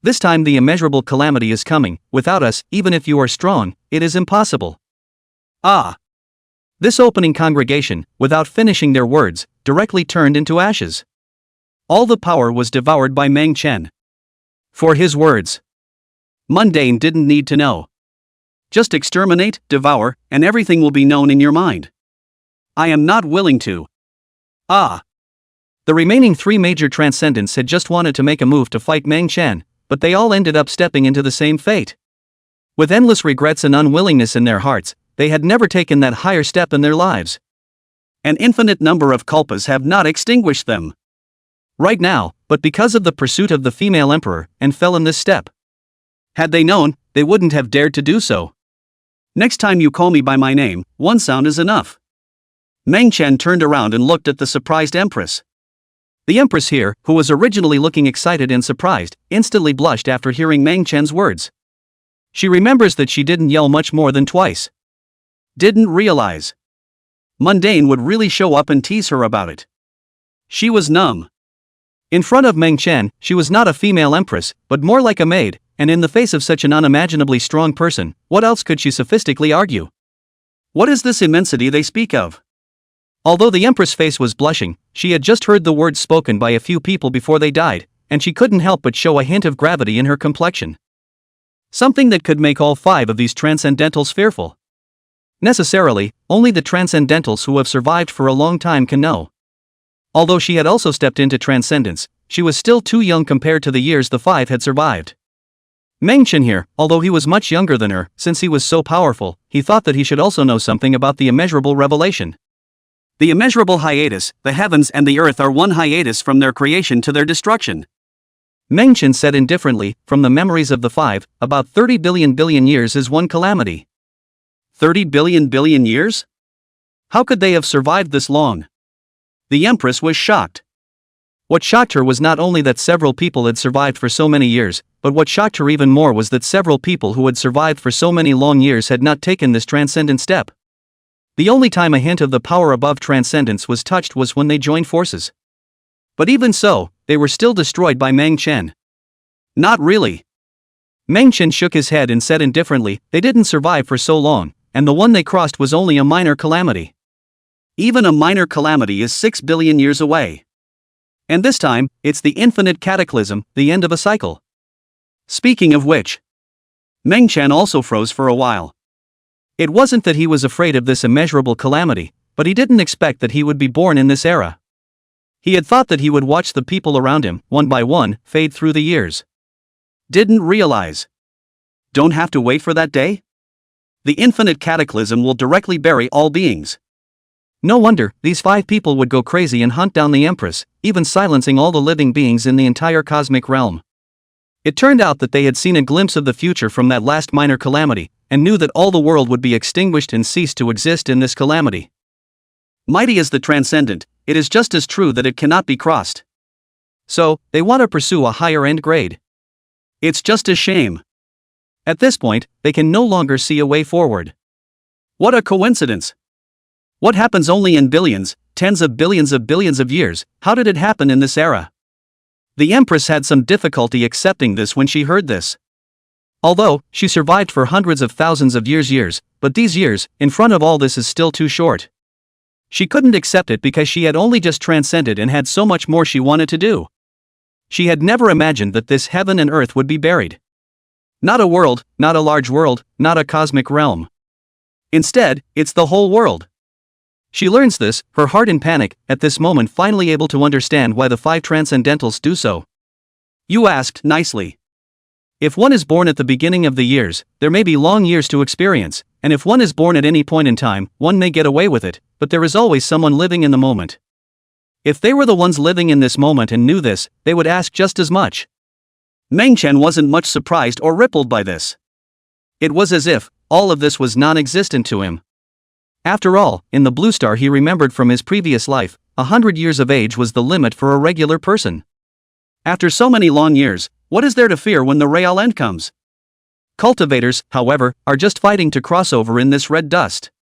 This time the immeasurable calamity is coming, without us, even if you are strong, it is impossible. Ah. This opening congregation, without finishing their words, directly turned into ashes. All the power was devoured by Meng Chen. For his words. Mundane didn't need to know. Just exterminate, devour, and everything will be known in your mind. I am not willing to. Ah. The remaining three major transcendents had just wanted to make a move to fight Meng Chen, but they all ended up stepping into the same fate. With endless regrets and unwillingness in their hearts, they had never taken that higher step in their lives. An infinite number of culpas have not extinguished them. Right now, but because of the pursuit of the female emperor, and fell in this step. Had they known, they wouldn't have dared to do so. Next time you call me by my name, one sound is enough. Meng Chen turned around and looked at the surprised Empress. The Empress here, who was originally looking excited and surprised, instantly blushed after hearing Meng Chen's words. She remembers that she didn't yell much more than twice. Didn't realize Mundane would really show up and tease her about it. She was numb. In front of Meng Chen, she was not a female empress, but more like a maid, and in the face of such an unimaginably strong person, what else could she sophistically argue? What is this immensity they speak of? Although the Empress' face was blushing, she had just heard the words spoken by a few people before they died, and she couldn't help but show a hint of gravity in her complexion. Something that could make all five of these transcendentals fearful. Necessarily, only the transcendentals who have survived for a long time can know. Although she had also stepped into transcendence, she was still too young compared to the years the five had survived. Meng Chen here, although he was much younger than her, since he was so powerful, he thought that he should also know something about the immeasurable revelation. The immeasurable hiatus, the heavens and the earth are one hiatus from their creation to their destruction. Meng Chen said indifferently, from the memories of the five, about 30 billion years is one calamity. 30 billion years? How could they have survived this long? The Empress was shocked. What shocked her was not only that several people had survived for so many years, but what shocked her even more was that several people who had survived for so many long years had not taken this transcendent step. The only time a hint of the power above transcendence was touched was when they joined forces. But even so, they were still destroyed by Meng Chen. Not really. Meng Chen shook his head and said indifferently, they didn't survive for so long, and the one they crossed was only a minor calamity. Even a minor calamity is 6 billion years away. And this time, it's the infinite cataclysm, the end of a cycle. Speaking of which, Meng Chen also froze for a while. It wasn't that he was afraid of this immeasurable calamity, but he didn't expect that he would be born in this era. He had thought that he would watch the people around him, one by one, fade through the years. Didn't realize. Don't have to wait for that day? The infinite cataclysm will directly bury all beings. No wonder, these five people would go crazy and hunt down the Empress, even silencing all the living beings in the entire cosmic realm. It turned out that they had seen a glimpse of the future from that last minor calamity, and knew that all the world would be extinguished and cease to exist in this calamity. Mighty is the transcendent, it is just as true that it cannot be crossed. So, they want to pursue a higher end grade. It's just a shame. At this point, they can no longer see a way forward. What a coincidence! What happens only in billions, tens of billions of years, how did it happen in this era? The Empress had some difficulty accepting this when she heard this. Although, she survived for hundreds of thousands of years, but these years, in front of all this is still too short. She couldn't accept it because she had only just transcended and had so much more she wanted to do. She had never imagined that this heaven and earth would be buried. Not a world, not a large world, not a cosmic realm. Instead, it's the whole world. She learns this, her heart in panic, at this moment finally able to understand why the five transcendentals do so. You asked nicely. If one is born at the beginning of the years, there may be long years to experience, and if one is born at any point in time, one may get away with it, but there is always someone living in the moment. If they were the ones living in this moment and knew this, they would ask just as much. Meng Chen wasn't much surprised or rippled by this. It was as if all of this was non-existent to him. After all, in the Blue Star he remembered from his previous life, 100 years of age was the limit for a regular person. After so many long years, what is there to fear when the real end comes? Cultivators, however, are just fighting to cross over in this red dust.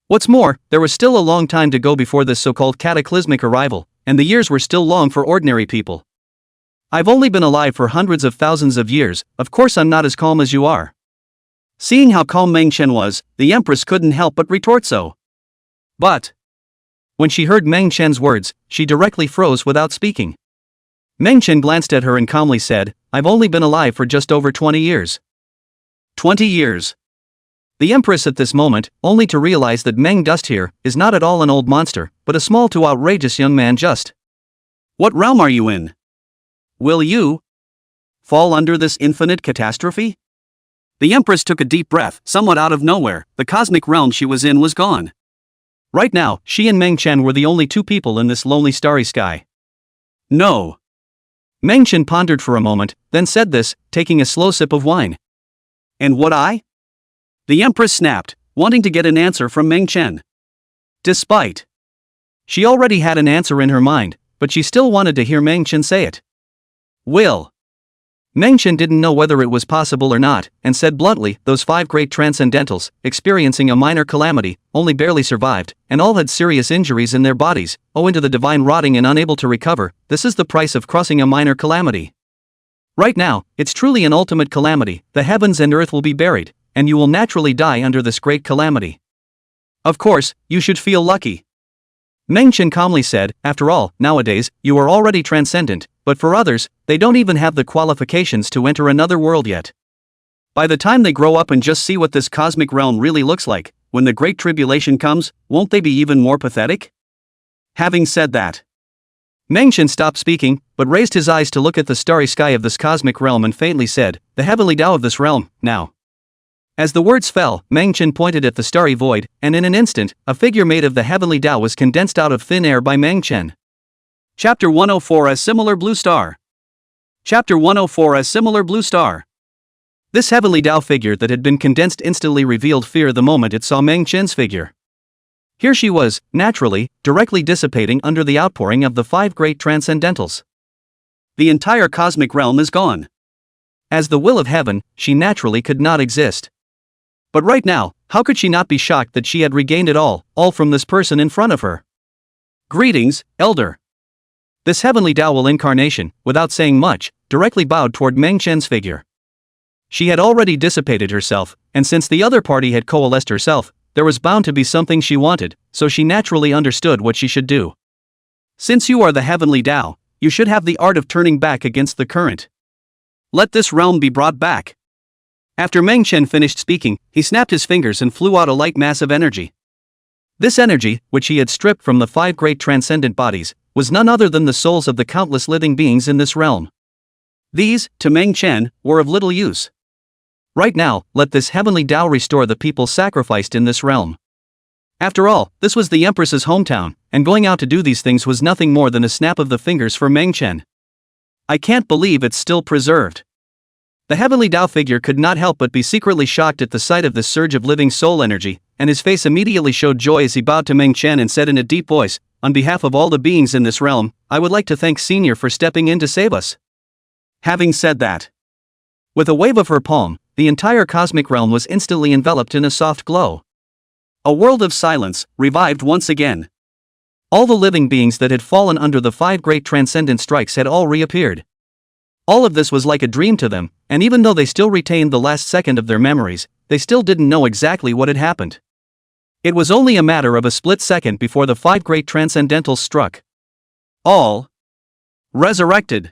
What's more, there was still a long time to go before this so-called cataclysmic arrival, and the years were still long for ordinary people. I've only been alive for hundreds of thousands of years, of course I'm not as calm as you are. Seeing how calm Meng Chen was, the Empress couldn't help but retort so. But when she heard Meng Chen's words, she directly froze without speaking. Meng Chen glanced at her and calmly said, I've only been alive for just over 20 years. 20 years. The Empress at this moment, only to realize that Meng Dust here is not at all an old monster, but a small to outrageous young man just. What realm are you in? Will you fall under this infinite catastrophe? The Empress took a deep breath, somewhat out of nowhere. The cosmic realm she was in was gone. Right now, she and Meng Chen were the only two people in this lonely starry sky. No. Meng Chen pondered for a moment, then said this, taking a slow sip of wine. And what I? The Empress snapped, wanting to get an answer from Meng Chen. Despite. She already had an answer in her mind, but she still wanted to hear Meng Chen say it. Will. Meng Chen didn't know whether it was possible or not, and said bluntly, those five great transcendentals, experiencing a minor calamity, only barely survived, and all had serious injuries in their bodies, owing to the divine rotting and unable to recover. This is the price of crossing a minor calamity. Right now, it's truly an ultimate calamity. The heavens and earth will be buried, and you will naturally die under this great calamity. Of course, you should feel lucky. Meng Chen calmly said, after all, nowadays, you are already transcendent, but for others, they don't even have the qualifications to enter another world yet. By the time they grow up and just see what this cosmic realm really looks like, when the Great Tribulation comes, won't they be even more pathetic? Having said that, Meng Chen stopped speaking, but raised his eyes to look at the starry sky of this cosmic realm and faintly said, "The heavenly Tao of this realm, now." As the words fell, Meng Chen pointed at the starry void, and in an instant, a figure made of the heavenly Tao was condensed out of thin air by Meng Chen. Chapter 104: A Similar Blue Star. Chapter 104: A Similar Blue Star. This heavenly Tao figure that had been condensed instantly revealed fear the moment it saw Meng Chen's figure. Here she was, naturally, directly dissipating under the outpouring of the five great transcendentals. The entire cosmic realm is gone. As the will of heaven, she naturally could not exist. But right now, how could she not be shocked that she had regained it all from this person in front of her? "Greetings, Elder." This heavenly Tao incarnation, without saying much, directly bowed toward Meng Chen's figure. She had already dissipated herself, and since the other party had coalesced herself, there was bound to be something she wanted, so she naturally understood what she should do. "Since you are the heavenly Tao, you should have the art of turning back against the current. Let this realm be brought back." After Meng Chen finished speaking, he snapped his fingers and flew out a light mass of energy. This energy, which he had stripped from the five great transcendent bodies, was none other than the souls of the countless living beings in this realm. These, to Meng Chen, were of little use. Right now, let this heavenly Tao restore the people sacrificed in this realm. After all, this was the Empress's hometown, and going out to do these things was nothing more than a snap of the fingers for Meng Chen. "I can't believe it's still preserved." The heavenly Tao figure could not help but be secretly shocked at the sight of this surge of living soul energy, and his face immediately showed joy as he bowed to Meng Chen and said in a deep voice, "On behalf of all the beings in this realm, I would like to thank Senior for stepping in to save us." Having said that, with a wave of her palm, the entire cosmic realm was instantly enveloped in a soft glow. a world of silence, revived once again. All the living beings that had fallen under the five great transcendent strikes had all reappeared. All of this was like a dream to them, and even though they still retained the last second of their memories, they still didn't know exactly what had happened. It was only a matter of a split second before the five great transcendentals struck. All resurrected.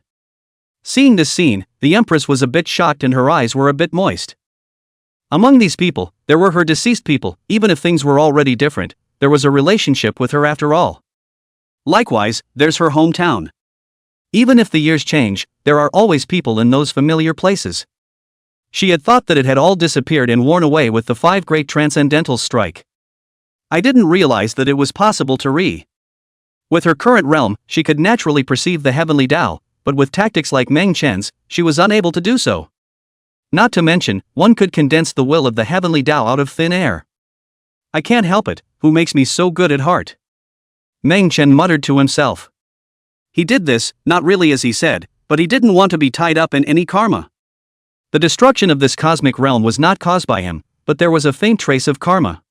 Seeing this scene, the Empress was a bit shocked and her eyes were a bit moist. Among these people, there were her deceased people. Even if things were already different, there was a relationship with her after all. Likewise, there's her hometown. Even if the years change, there are always people in those familiar places. She had thought that it had all disappeared and worn away with the five great transcendentals strike. I didn't realize that it was possible to With her current realm, she could naturally perceive the heavenly Tao, but with tactics like Meng Chen's, she was unable to do so. Not to mention, one could condense the will of the heavenly Tao out of thin air. I can't help it, who makes me so good at heart? Meng Chen muttered to himself. He did this, not really as he said, but he didn't want to be tied up in any karma. The destruction of this cosmic realm was not caused by him, but there was a faint trace of karma.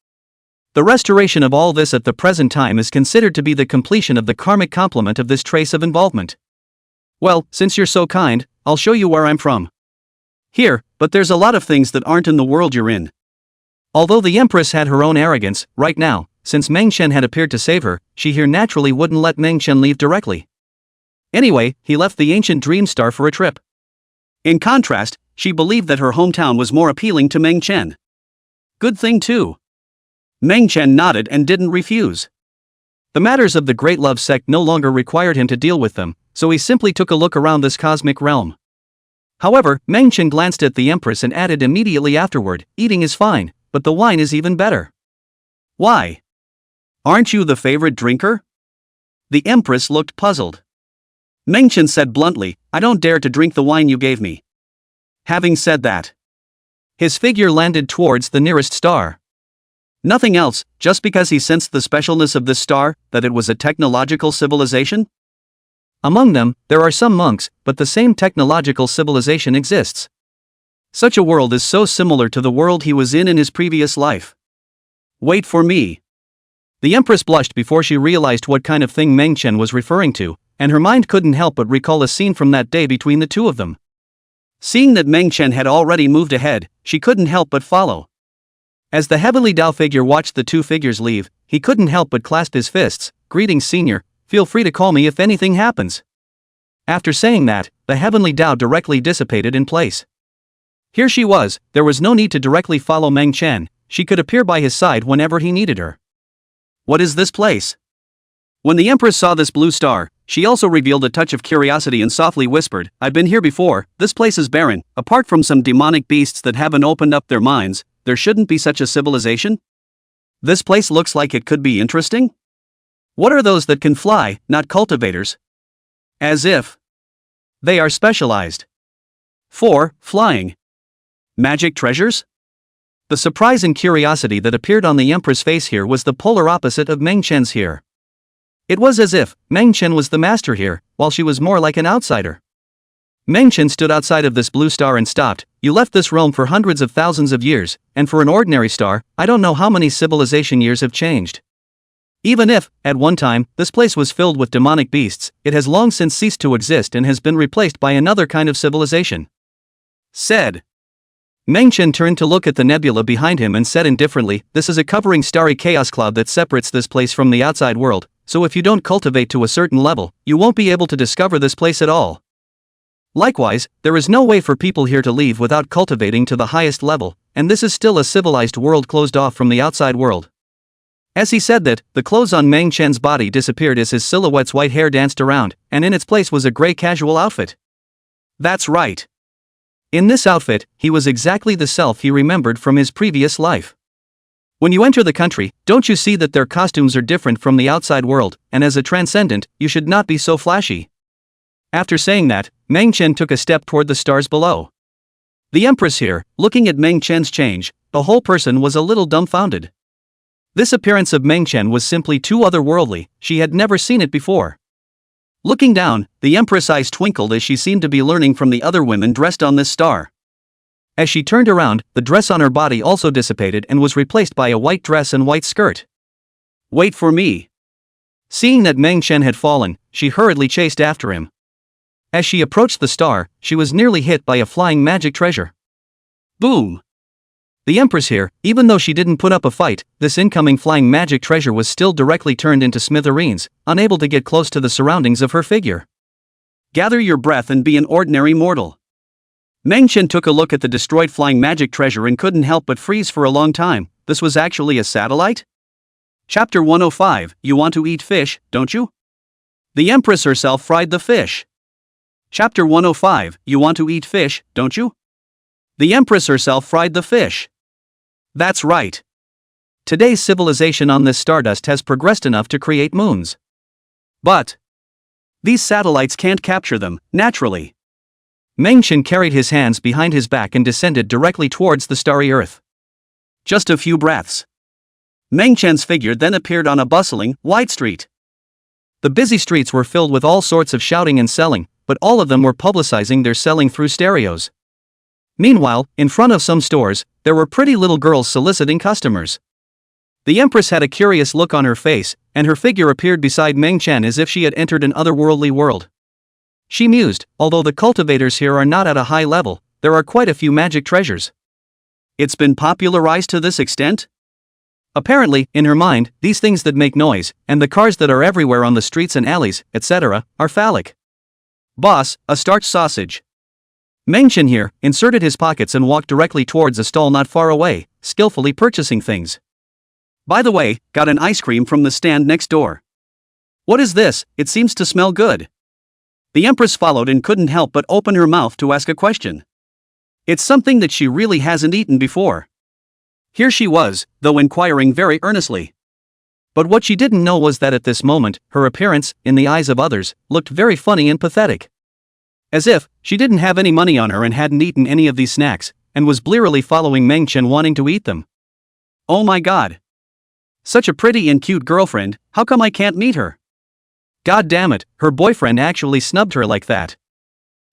The restoration of all this at the present time is considered to be the completion of the karmic complement of this trace of involvement. Well, since you're so kind, I'll show you where I'm from. Here, but there's a lot of things that aren't in the world you're in. Although the Empress had her own arrogance, right now, since Meng Chen had appeared to save her, she here naturally wouldn't let Meng Chen leave directly. Anyway, he left the ancient dream star for a trip. In contrast, she believed that her hometown was more appealing to Meng Chen. Good thing too. Meng Chen nodded and didn't refuse. The matters of the Great Love sect no longer required him to deal with them, so he simply took a look around this cosmic realm. However, Meng Chen glanced at the Empress and added immediately afterward, "Eating is fine, but the wine is even better." Why? Aren't you the favorite drinker? The Empress looked puzzled. Meng Chen said bluntly, "I don't dare to drink the wine you gave me." Having said that, his figure landed towards the nearest star. Nothing else, just because he sensed the specialness of this star, that it was a technological civilization? Among them, there are some monks, but the same technological civilization exists. Such a world is so similar to the world he was in his previous life. Wait for me. The Empress blushed before she realized what kind of thing Meng Chen was referring to, and her mind couldn't help but recall a scene from that day between the two of them. Seeing that Meng Chen had already moved ahead, she couldn't help but follow. As the heavenly Tao figure watched the two figures leave, he couldn't help but clasp his fists. "Greetings, Senior, feel free to call me if anything happens." After saying that, the heavenly Tao directly dissipated in place. Here she was, there was no need to directly follow Meng Chen, she could appear by his side whenever he needed her. What is this place? When the Empress saw this blue star, she also revealed a touch of curiosity and softly whispered, "I've been here before, this place is barren, apart from some demonic beasts that haven't opened up their minds, there shouldn't be such a civilization? This place looks like it could be interesting? What are those that can fly, not cultivators? As if they are specialized. 4. Flying. Magic treasures? The surprise and curiosity that appeared on the Empress' face here was the polar opposite of Meng Chen's here. It was as if Meng Chen was the master here, while she was more like an outsider. Meng Chen stood outside of this blue star and stopped. "You left this realm for hundreds of thousands of years, and for an ordinary star, I don't know how many civilization years have changed. Even if, at one time, this place was filled with demonic beasts, it has long since ceased to exist and has been replaced by another kind of civilization," said. Meng Chen turned to look at the nebula behind him and said indifferently, "This is a covering starry chaos cloud that separates this place from the outside world, so if you don't cultivate to a certain level, you won't be able to discover this place at all. Likewise, there is no way for people here to leave without cultivating to the highest level, and this is still a civilized world closed off from the outside world." As he said that, the clothes on Meng Chen's body disappeared as his silhouette's white hair danced around, and in its place was a gray casual outfit. That's right. In this outfit, he was exactly the self he remembered from his previous life. When you enter the country, don't you see that their costumes are different from the outside world, and as a transcendent, you should not be so flashy. After saying that, Meng Chen took a step toward the stars below. The Empress here, looking at Meng Chen's change, the whole person was a little dumbfounded. This appearance of Meng Chen was simply too otherworldly, she had never seen it before. Looking down, the Empress' eyes twinkled as she seemed to be learning from the other women dressed on this star. As she turned around, the dress on her body also dissipated and was replaced by a white dress and white skirt. "Wait for me." Seeing that Meng Chen had fallen, she hurriedly chased after him. As she approached the star, she was nearly hit by a flying magic treasure. Boom! The Empress here, even though she didn't put up a fight, this incoming flying magic treasure was still directly turned into smithereens, unable to get close to the surroundings of her figure. Gather your breath and be an ordinary mortal. Meng Chen took a look at the destroyed flying magic treasure and couldn't help but freeze for a long time. This was actually a satellite? Chapter 105, You want to eat fish, don't you? The Empress herself fried the fish. Chapter 105, You want to eat fish, don't you? The Empress herself fried the fish. That's right. Today's civilization on this stardust has progressed enough to create moons. But these satellites can't capture them, naturally. Meng Chen carried his hands behind his back and descended directly towards the starry earth. Just a few breaths. Meng Chen's figure then appeared on a bustling, wide street. The busy streets were filled with all sorts of shouting and selling, but all of them were publicizing their selling through stereos. Meanwhile, in front of some stores, there were pretty little girls soliciting customers. The Empress had a curious look on her face, and her figure appeared beside Meng Chen as if she had entered an otherworldly world. She mused, although the cultivators here are not at a high level, there are quite a few magic treasures. It's been popularized to this extent? Apparently, in her mind, these things that make noise, and the cars that are everywhere on the streets and alleys, etc., are phallic. Boss, a starched sausage. Meng Chen here inserted his pockets and walked directly towards a stall not far away, skillfully purchasing things. By the way, got an ice cream from the stand next door. What is this? It seems to smell good. The Empress followed and couldn't help but open her mouth to ask a question. It's something that she really hasn't eaten before. Here she was, though inquiring very earnestly. But what she didn't know was that at this moment, her appearance, in the eyes of others, looked very funny and pathetic. As if she didn't have any money on her and hadn't eaten any of these snacks, and was blearily following Meng Chen wanting to eat them. Oh my god. Such a pretty and cute girlfriend, how come I can't meet her? God damn it, her boyfriend actually snubbed her like that.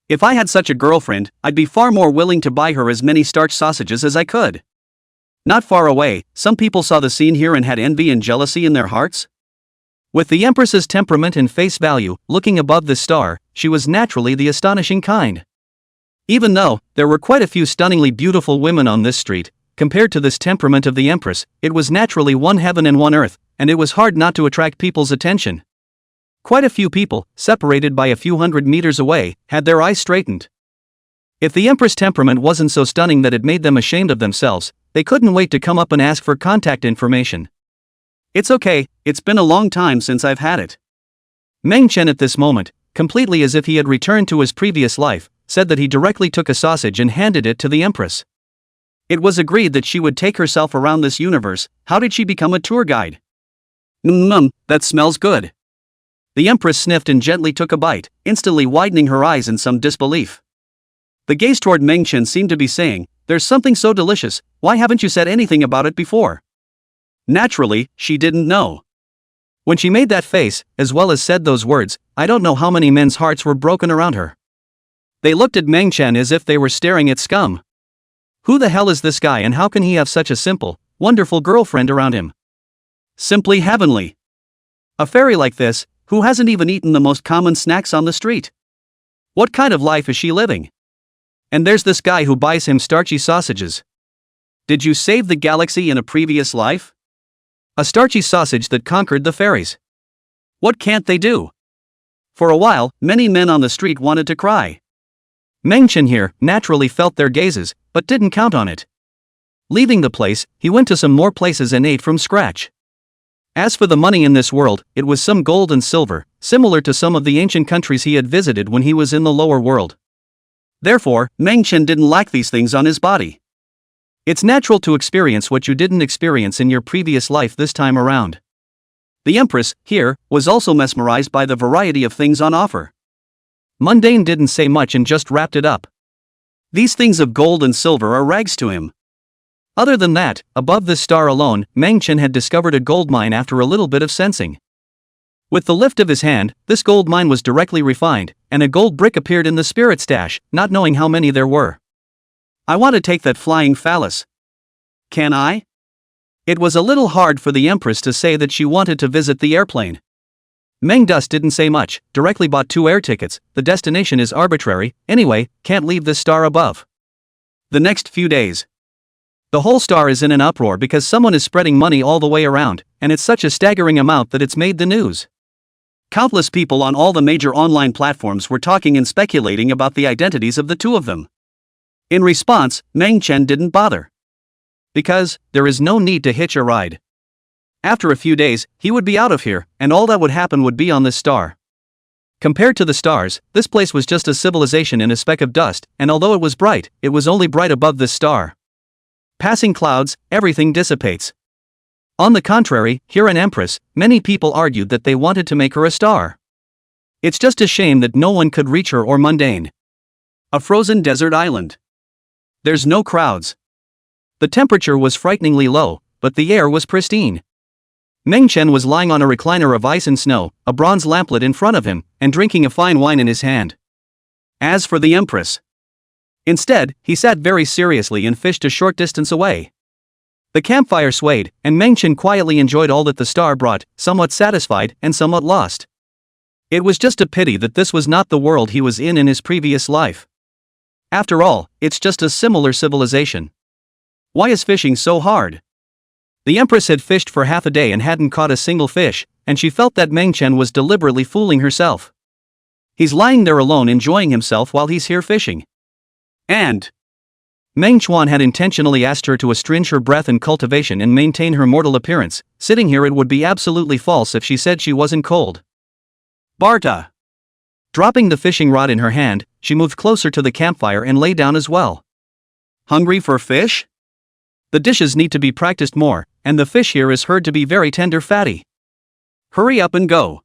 If I had such a girlfriend, I'd be far more willing to buy her as many starched sausages as I could. Not far away, some people saw the scene here and had envy and jealousy in their hearts. With the Empress's temperament and face value, looking above the star, she was naturally the astonishing kind. Even though there were quite a few stunningly beautiful women on this street, compared to this temperament of the Empress, it was naturally one heaven and one earth, and it was hard not to attract people's attention. Quite a few people, separated by a few hundred meters away, had their eyes straightened. If the Empress' temperament wasn't so stunning that it made them ashamed of themselves, they couldn't wait to come up and ask for contact information. It's okay, it's been a long time since I've had it. Meng Chen at this moment, completely as if he had returned to his previous life, said that he directly took a sausage and handed it to the Empress. It was agreed that she would take herself around this universe. How did she become a tour guide? That smells good. The Empress sniffed and gently took a bite, instantly widening her eyes in some disbelief. The gaze toward Meng Chen seemed to be saying, "There's something so delicious, why haven't you said anything about it before?" Naturally, she didn't know. When she made that face, as well as said those words, I don't know how many men's hearts were broken around her. They looked at Meng Chen as if they were staring at scum. Who the hell is this guy and how can he have such a simple, wonderful girlfriend around him? Simply heavenly. A fairy like this, who hasn't even eaten the most common snacks on the street. What kind of life is she living? And there's this guy who buys him starchy sausages. Did you save the galaxy in a previous life? A starchy sausage that conquered the fairies. What can't they do? For a while, many men on the street wanted to cry. Meng Chen here naturally felt their gazes, but didn't count on it. Leaving the place, he went to some more places and ate from scratch. As for the money in this world, it was some gold and silver, similar to some of the ancient countries he had visited when he was in the lower world. Therefore, Meng Chen didn't lack these things on his body. It's natural to experience what you didn't experience in your previous life this time around. The Empress, here, was also mesmerized by the variety of things on offer. Mundane didn't say much and just wrapped it up. These things of gold and silver are rags to him. Other than that, above this star alone, Meng Chen had discovered a gold mine after a little bit of sensing. With the lift of his hand, this gold mine was directly refined, and a gold brick appeared in the spirit stash, not knowing how many there were. I want to take that flying phallus. Can I? It was a little hard for the Empress to say that she wanted to visit the airplane. Meng Dus didn't say much, directly bought 2 air tickets, the destination is arbitrary, anyway, can't leave this star above. The next few days. The whole star is in an uproar because someone is spreading money all the way around, and it's such a staggering amount that it's made the news. Countless people on all the major online platforms were talking and speculating about the identities of the two of them. In response, Meng Chen didn't bother. Because, there is no need to hitch a ride. After a few days, he would be out of here, and all that would happen would be on this star. Compared to the stars, this place was just a civilization in a speck of dust, and although it was bright, it was only bright above this star. Passing clouds, everything dissipates. On the contrary, here an Empress, many people argued that they wanted to make her a star. It's just a shame that no one could reach her or mundane. A frozen desert island. There's no crowds. The temperature was frighteningly low, but the air was pristine. Meng Chen was lying on a recliner of ice and snow, a bronze lamplet in front of him, and drinking a fine wine in his hand. As for the Empress, instead, he sat very seriously and fished a short distance away. The campfire swayed, and Meng Chen quietly enjoyed all that the star brought, somewhat satisfied and somewhat lost. It was just a pity that this was not the world he was in his previous life. After all, it's just a similar civilization. Why is fishing so hard? The Empress had fished for half a day and hadn't caught a single fish, and she felt that Meng Chen was deliberately fooling herself. He's lying there alone enjoying himself while he's here fishing. And Meng Chuan had intentionally asked her to estringe her breath and cultivation and maintain her mortal appearance. Sitting here it would be absolutely false if she said she wasn't cold. Barta. Dropping the fishing rod in her hand, she moved closer to the campfire and lay down as well. Hungry for fish? The dishes need to be practiced more, and the fish here is heard to be very tender fatty. Hurry up and go.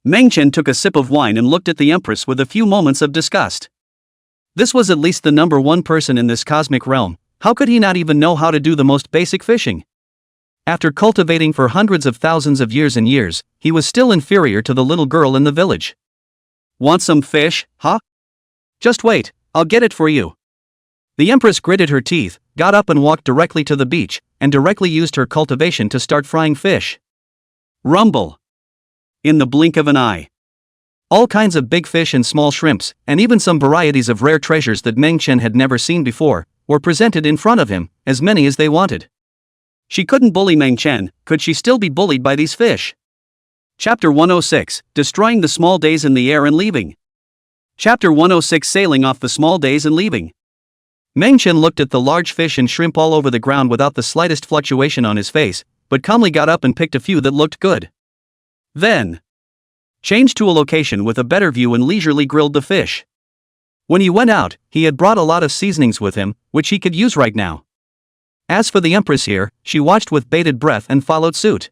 Meng Chen took a sip of wine and looked at the Empress with a few moments of disgust. This was at least the number one person in this cosmic realm, how could he not even know how to do the most basic fishing? After cultivating for hundreds of thousands of years and years, he was still inferior to the little girl in the village. Want some fish, huh? Just wait, I'll get it for you. The Empress gritted her teeth, got up and walked directly to the beach, and directly used her cultivation to start frying fish. Rumble. In the blink of an eye. All kinds of big fish and small shrimps, and even some varieties of rare treasures that Meng Chen had never seen before, were presented in front of him, as many as they wanted. She couldn't bully Meng Chen, could she still be bullied by these fish? Chapter 106, Destroying the Small Days in the Air and Leaving. Chapter 106, Sailing Off the Small Days and Leaving. Meng Chen looked at the large fish and shrimp all over the ground without the slightest fluctuation on his face, but calmly got up and picked a few that looked good. Then, changed to a location with a better view and leisurely grilled the fish. When he went out, he had brought a lot of seasonings with him, which he could use right now. As for the Empress here, she watched with bated breath and followed suit.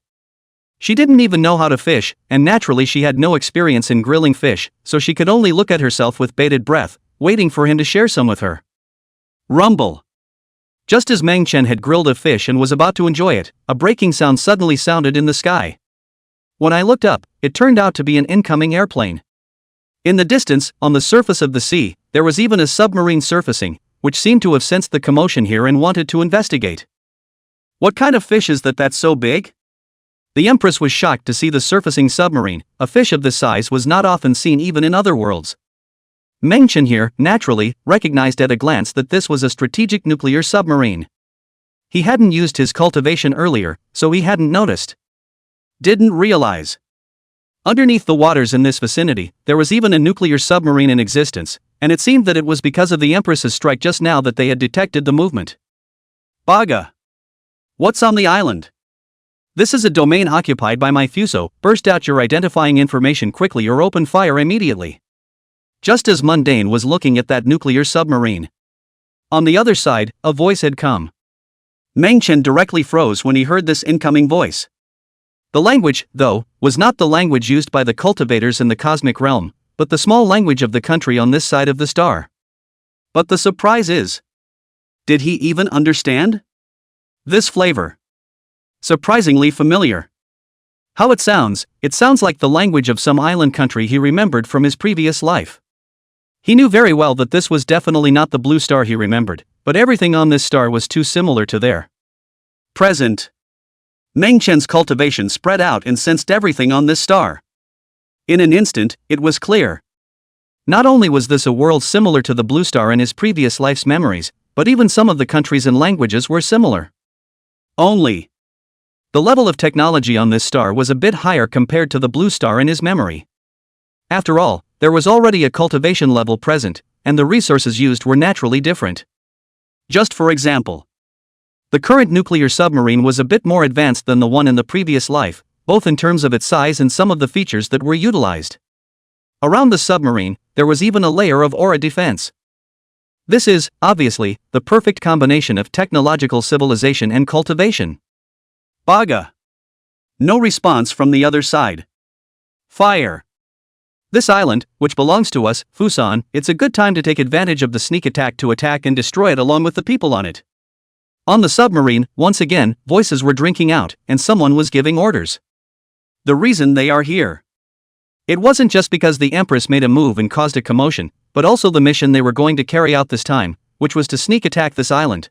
She didn't even know how to fish, and naturally she had no experience in grilling fish, so she could only look at herself with bated breath, waiting for him to share some with her. Rumble. Just as Meng Chen had grilled a fish and was about to enjoy it, a breaking sound suddenly sounded in the sky. When I looked up, it turned out to be an incoming airplane. In the distance, on the surface of the sea, there was even a submarine surfacing, which seemed to have sensed the commotion here and wanted to investigate. What kind of fish is that's so big? The Empress was shocked to see the surfacing submarine. A fish of this size was not often seen even in other worlds. Meng Chen here, naturally, recognized at a glance that this was a strategic nuclear submarine. He hadn't used his cultivation earlier, so he hadn't noticed. Didn't realize. Underneath the waters in this vicinity, there was even a nuclear submarine in existence, and it seemed that it was because of the Empress's strike just now that they had detected the movement. Baga. What's on the island? This is a domain occupied by my Fuso. Burst out your identifying information quickly or open fire immediately. Just as Mundane was looking at that nuclear submarine. On the other side, a voice had come. Meng Chen directly froze when he heard this incoming voice. The language, though, was not the language used by the cultivators in the cosmic realm, but the small language of the country on this side of the star. But the surprise is, did he even understand? This flavor. Surprisingly familiar. How it sounds like the language of some island country he remembered from his previous life. He knew very well that this was definitely not the blue star he remembered, but everything on this star was too similar to their present. Meng Chen's cultivation spread out and sensed everything on this star. In an instant, it was clear. Not only was this a world similar to the blue star in his previous life's memories, but even some of the countries and languages were similar. Only. The level of technology on this star was a bit higher compared to the blue star in his memory. After all, there was already a cultivation level present, and the resources used were naturally different. Just for example, the current nuclear submarine was a bit more advanced than the one in the previous life, both in terms of its size and some of the features that were utilized. Around the submarine, there was even a layer of aura defense. This is, obviously, the perfect combination of technological civilization and cultivation. Baga. No response from the other side. Fire. This island, which belongs to us, Fusan, it's a good time to take advantage of the sneak attack to attack and destroy it along with the people on it. On the submarine, once again, voices were drinking out, and someone was giving orders. The reason they are here. It wasn't just because the Empress made a move and caused a commotion, but also the mission they were going to carry out this time, which was to sneak attack this island.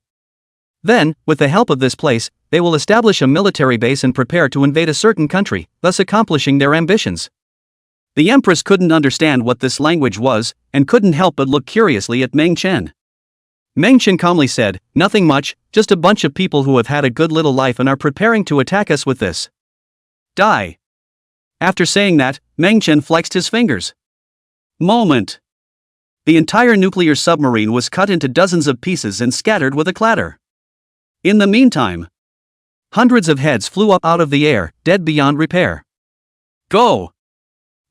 Then, with the help of this place, they will establish a military base and prepare to invade a certain country, thus accomplishing their ambitions. The Empress couldn't understand what this language was, and couldn't help but look curiously at Meng Chen. Meng Chen calmly said, "Nothing much, just a bunch of people who have had a good little life and are preparing to attack us with this. Die." After saying that, Meng Chen flexed his fingers. Moment. The entire nuclear submarine was cut into dozens of pieces and scattered with a clatter. In the meantime, hundreds of heads flew up out of the air, dead beyond repair. Go!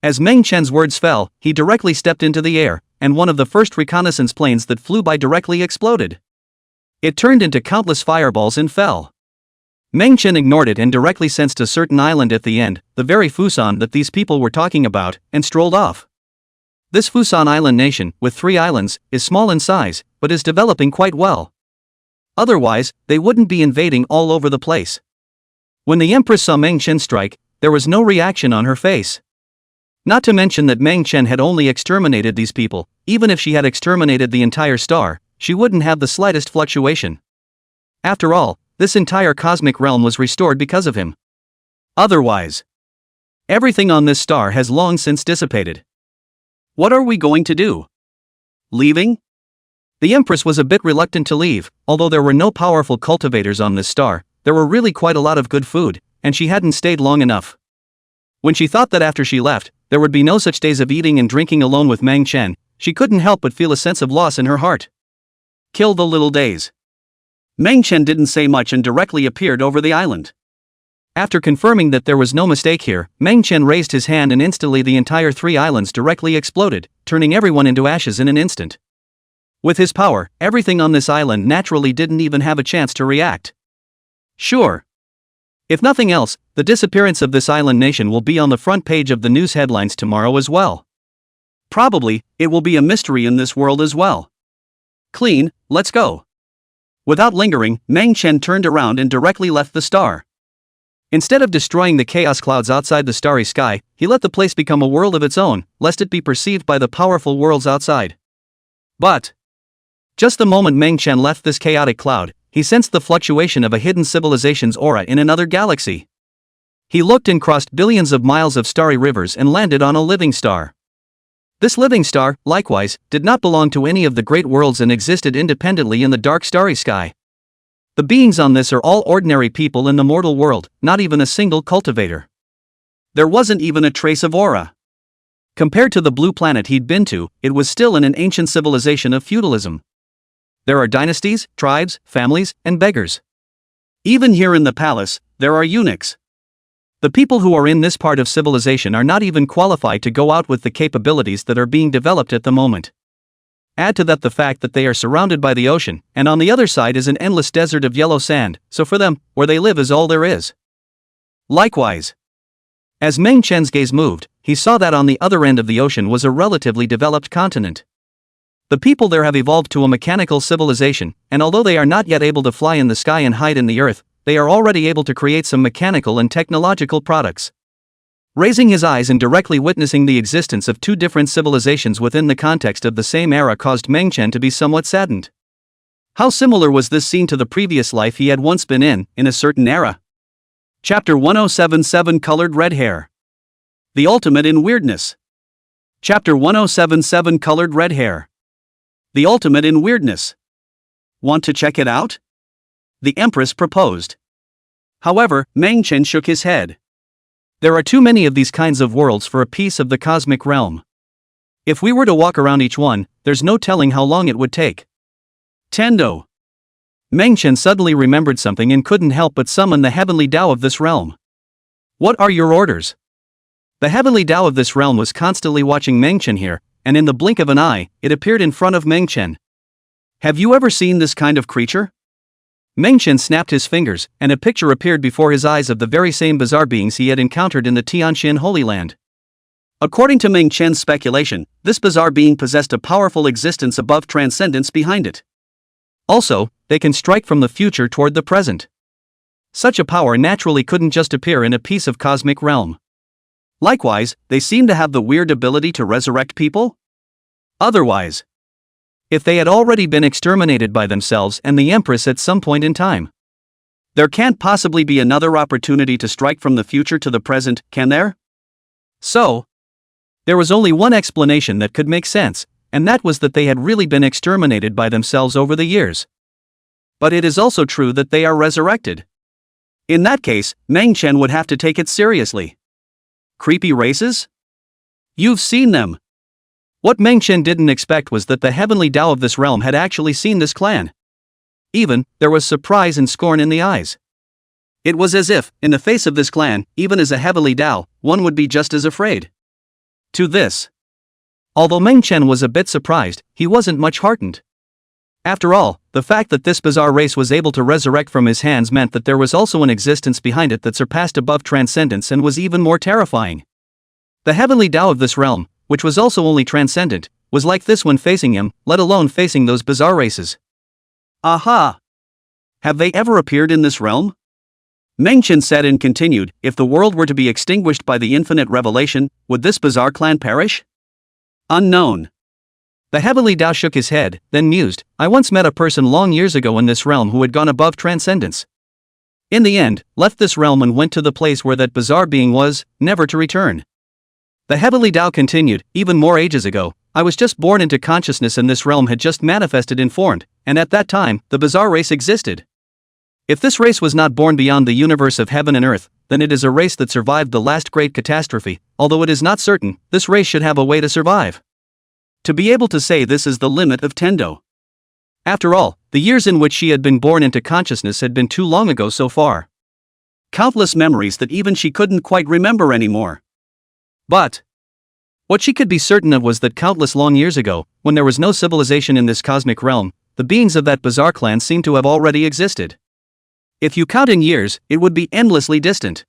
As Meng Chen's words fell, he directly stepped into the air, and one of the first reconnaissance planes that flew by directly exploded. It turned into countless fireballs and fell. Meng Chen ignored it and directly sensed a certain island at the end, the very Fusan that these people were talking about, and strolled off. This Fusan island nation, with 3 islands, is small in size, but is developing quite well. Otherwise, they wouldn't be invading all over the place. When the Empress saw Meng Chen strike, there was no reaction on her face. Not to mention that Meng Chen had only exterminated these people. Even if she had exterminated the entire star, she wouldn't have the slightest fluctuation. After all, this entire cosmic realm was restored because of him. Otherwise, everything on this star has long since dissipated. What are we going to do? Leaving? The Empress was a bit reluctant to leave. Although there were no powerful cultivators on this star, there were really quite a lot of good food, and she hadn't stayed long enough. When she thought that after she left, there would be no such days of eating and drinking alone with Meng Chen, she couldn't help but feel a sense of loss in her heart. Kill the little days. Meng Chen didn't say much and directly appeared over the island. After confirming that there was no mistake here, Meng Chen raised his hand and instantly the entire 3 islands directly exploded, turning everyone into ashes in an instant. With his power, everything on this island naturally didn't even have a chance to react. Sure. If nothing else, the disappearance of this island nation will be on the front page of the news headlines tomorrow as well. Probably, it will be a mystery in this world as well. Clean, let's go. Without lingering, Meng Chen turned around and directly left the star. Instead of destroying the chaos clouds outside the starry sky, he let the place become a world of its own, lest it be perceived by the powerful worlds outside. But just the moment Meng Chen left this chaotic cloud, he sensed the fluctuation of a hidden civilization's aura in another galaxy. He looked and crossed billions of miles of starry rivers and landed on a living star. This living star, likewise, did not belong to any of the great worlds and existed independently in the dark starry sky. The beings on this are all ordinary people in the mortal world, not even a single cultivator. There wasn't even a trace of aura. Compared to the blue planet he'd been to, it was still in an ancient civilization of feudalism. There are dynasties, tribes, families, and beggars. Even here in the palace, there are eunuchs. The people who are in this part of civilization are not even qualified to go out with the capabilities that are being developed at the moment. Add to that the fact that they are surrounded by the ocean, and on the other side is an endless desert of yellow sand, so for them, where they live is all there is. Likewise, as Meng Chen's gaze moved, he saw that on the other end of the ocean was a relatively developed continent. The people there have evolved to a mechanical civilization, and although they are not yet able to fly in the sky and hide in the earth, they are already able to create some mechanical and technological products. Raising his eyes and directly witnessing the existence of 2 different civilizations within the context of the same era caused Meng Chen to be somewhat saddened. How similar was this scene to the previous life he had once been in a certain era? Chapter 1077 Colored Red Hair. The Ultimate in Weirdness. Chapter 1077 Colored Red Hair. The Ultimate in Weirdness. Want to check it out? The Empress proposed. However, Meng Chen shook his head. There are too many of these kinds of worlds for a piece of the cosmic realm. If we were to walk around each one, there's no telling how long it would take. Tendo. Meng Chen suddenly remembered something and couldn't help but summon the heavenly Tao of this realm. What are your orders? The heavenly Tao of this realm was constantly watching Meng Chen here, and in the blink of an eye, it appeared in front of Meng Chen. Have you ever seen this kind of creature? Meng Chen snapped his fingers, and a picture appeared before his eyes of the very same bizarre beings he had encountered in the Tianxin Holy Land. According to Meng Chen's speculation, this bizarre being possessed a powerful existence above transcendence behind it. Also, they can strike from the future toward the present. Such a power naturally couldn't just appear in a piece of cosmic realm. Likewise, they seem to have the weird ability to resurrect people? Otherwise, if they had already been exterminated by themselves and the Empress at some point in time, there can't possibly be another opportunity to strike from the future to the present, can there? So, there was only one explanation that could make sense, and that was that they had really been exterminated by themselves over the years. But it is also true that they are resurrected. In that case, Meng Chen would have to take it seriously. Creepy races? You've seen them. What Meng Chen didn't expect was that the heavenly Tao of this realm had actually seen this clan. Even, there was surprise and scorn in the eyes. It was as if, in the face of this clan, even as a heavenly Tao, one would be just as afraid. To this, although Meng Chen was a bit surprised, he wasn't much heartened. After all, the fact that this bizarre race was able to resurrect from his hands meant that there was also an existence behind it that surpassed above transcendence and was even more terrifying. The heavenly Tao of this realm, which was also only transcendent, was like this one facing him, let alone facing those bizarre races. Aha! Have they ever appeared in this realm? Meng Chen said and continued, if the world were to be extinguished by the infinite revelation, would this bizarre clan perish? Unknown. The heavenly Tao shook his head, then mused, I once met a person long years ago in this realm who had gone above transcendence. In the end, left this realm and went to the place where that bizarre being was, never to return. The heavenly Tao continued, even more ages ago, I was just born into consciousness and this realm had just manifested and formed, and at that time, the bizarre race existed. If this race was not born beyond the universe of heaven and earth, then it is a race that survived the last great catastrophe, although it is not certain, this race should have a way to survive. To be able to say this is the limit of Tendo. After all, the years in which she had been born into consciousness had been too long ago so far. Countless memories that even she couldn't quite remember anymore. But what she could be certain of was that countless long years ago, when there was no civilization in this cosmic realm, the beings of that bizarre clan seemed to have already existed. If you count in years, it would be endlessly distant.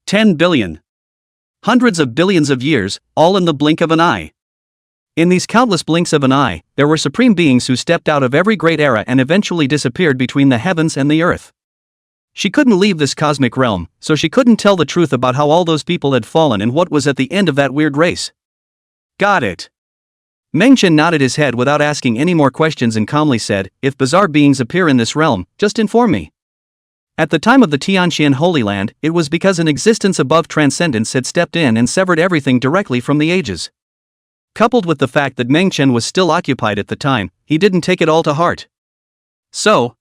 10 billion. Hundreds of billions of years, all in the blink of an eye. In these countless blinks of an eye, there were supreme beings who stepped out of every great era and eventually disappeared between the heavens and the earth. She couldn't leave this cosmic realm, so she couldn't tell the truth about how all those people had fallen and what was at the end of that weird race. Got it. Meng Chen nodded his head without asking any more questions and calmly said, "If bizarre beings appear in this realm, just inform me." At the time of the Tianqian Holy Land, it was because an existence above transcendence had stepped in and severed everything directly from the ages. Coupled with the fact that Meng Chen was still occupied at the time, he didn't take it all to heart. So,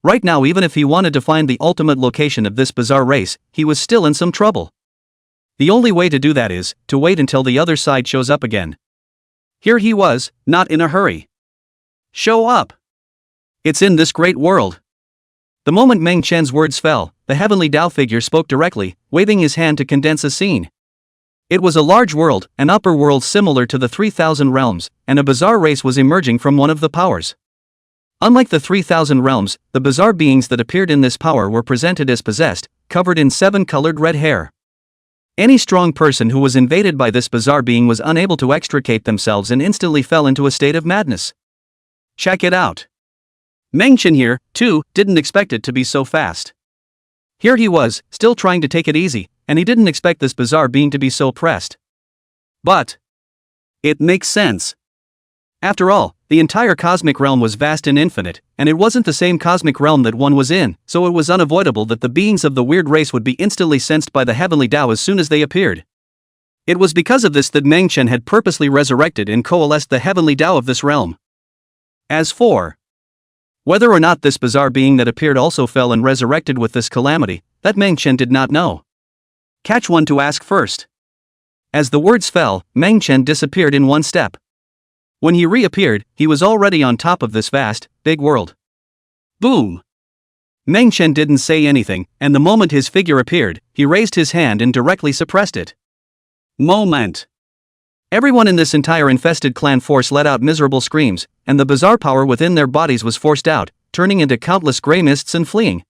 right now, even if he wanted to find the ultimate location of this bizarre race, he was still in some trouble. The only way to do that is to wait until the other side shows up again. Here he was, not in a hurry. Show up. It's in this great world. The moment Meng Chen's words fell, the heavenly Tao figure spoke directly, waving his hand to condense a scene. It was a large world, an upper world similar to the 3,000 realms, and a bizarre race was emerging from one of the powers. Unlike the 3,000 realms, the bizarre beings that appeared in this power were presented as possessed, covered in 7-colored red hair. Any strong person who was invaded by this bizarre being was unable to extricate themselves and instantly fell into a state of madness. Check it out. Meng Chen here, too, didn't expect it to be so fast. Here he was, still trying to take it easy, and he didn't expect this bizarre being to be so pressed. But it makes sense. After all, the entire cosmic realm was vast and infinite, and it wasn't the same cosmic realm that one was in, so it was unavoidable that the beings of the weird race would be instantly sensed by the heavenly Tao as soon as they appeared. It was because of this that Meng Chen had purposely resurrected and coalesced the heavenly Tao of this realm. As for whether or not this bizarre being that appeared also fell and resurrected with this calamity, that Meng Chen did not know. Catch one to ask first. As the words fell, Meng Chen disappeared in one step. When he reappeared, he was already on top of this vast, big world. Boom! Meng Chen didn't say anything, and the moment his figure appeared, he raised his hand and directly suppressed it. Moment. Everyone in this entire infested clan force let out miserable screams, and the bizarre power within their bodies was forced out, turning into countless gray mists and fleeing.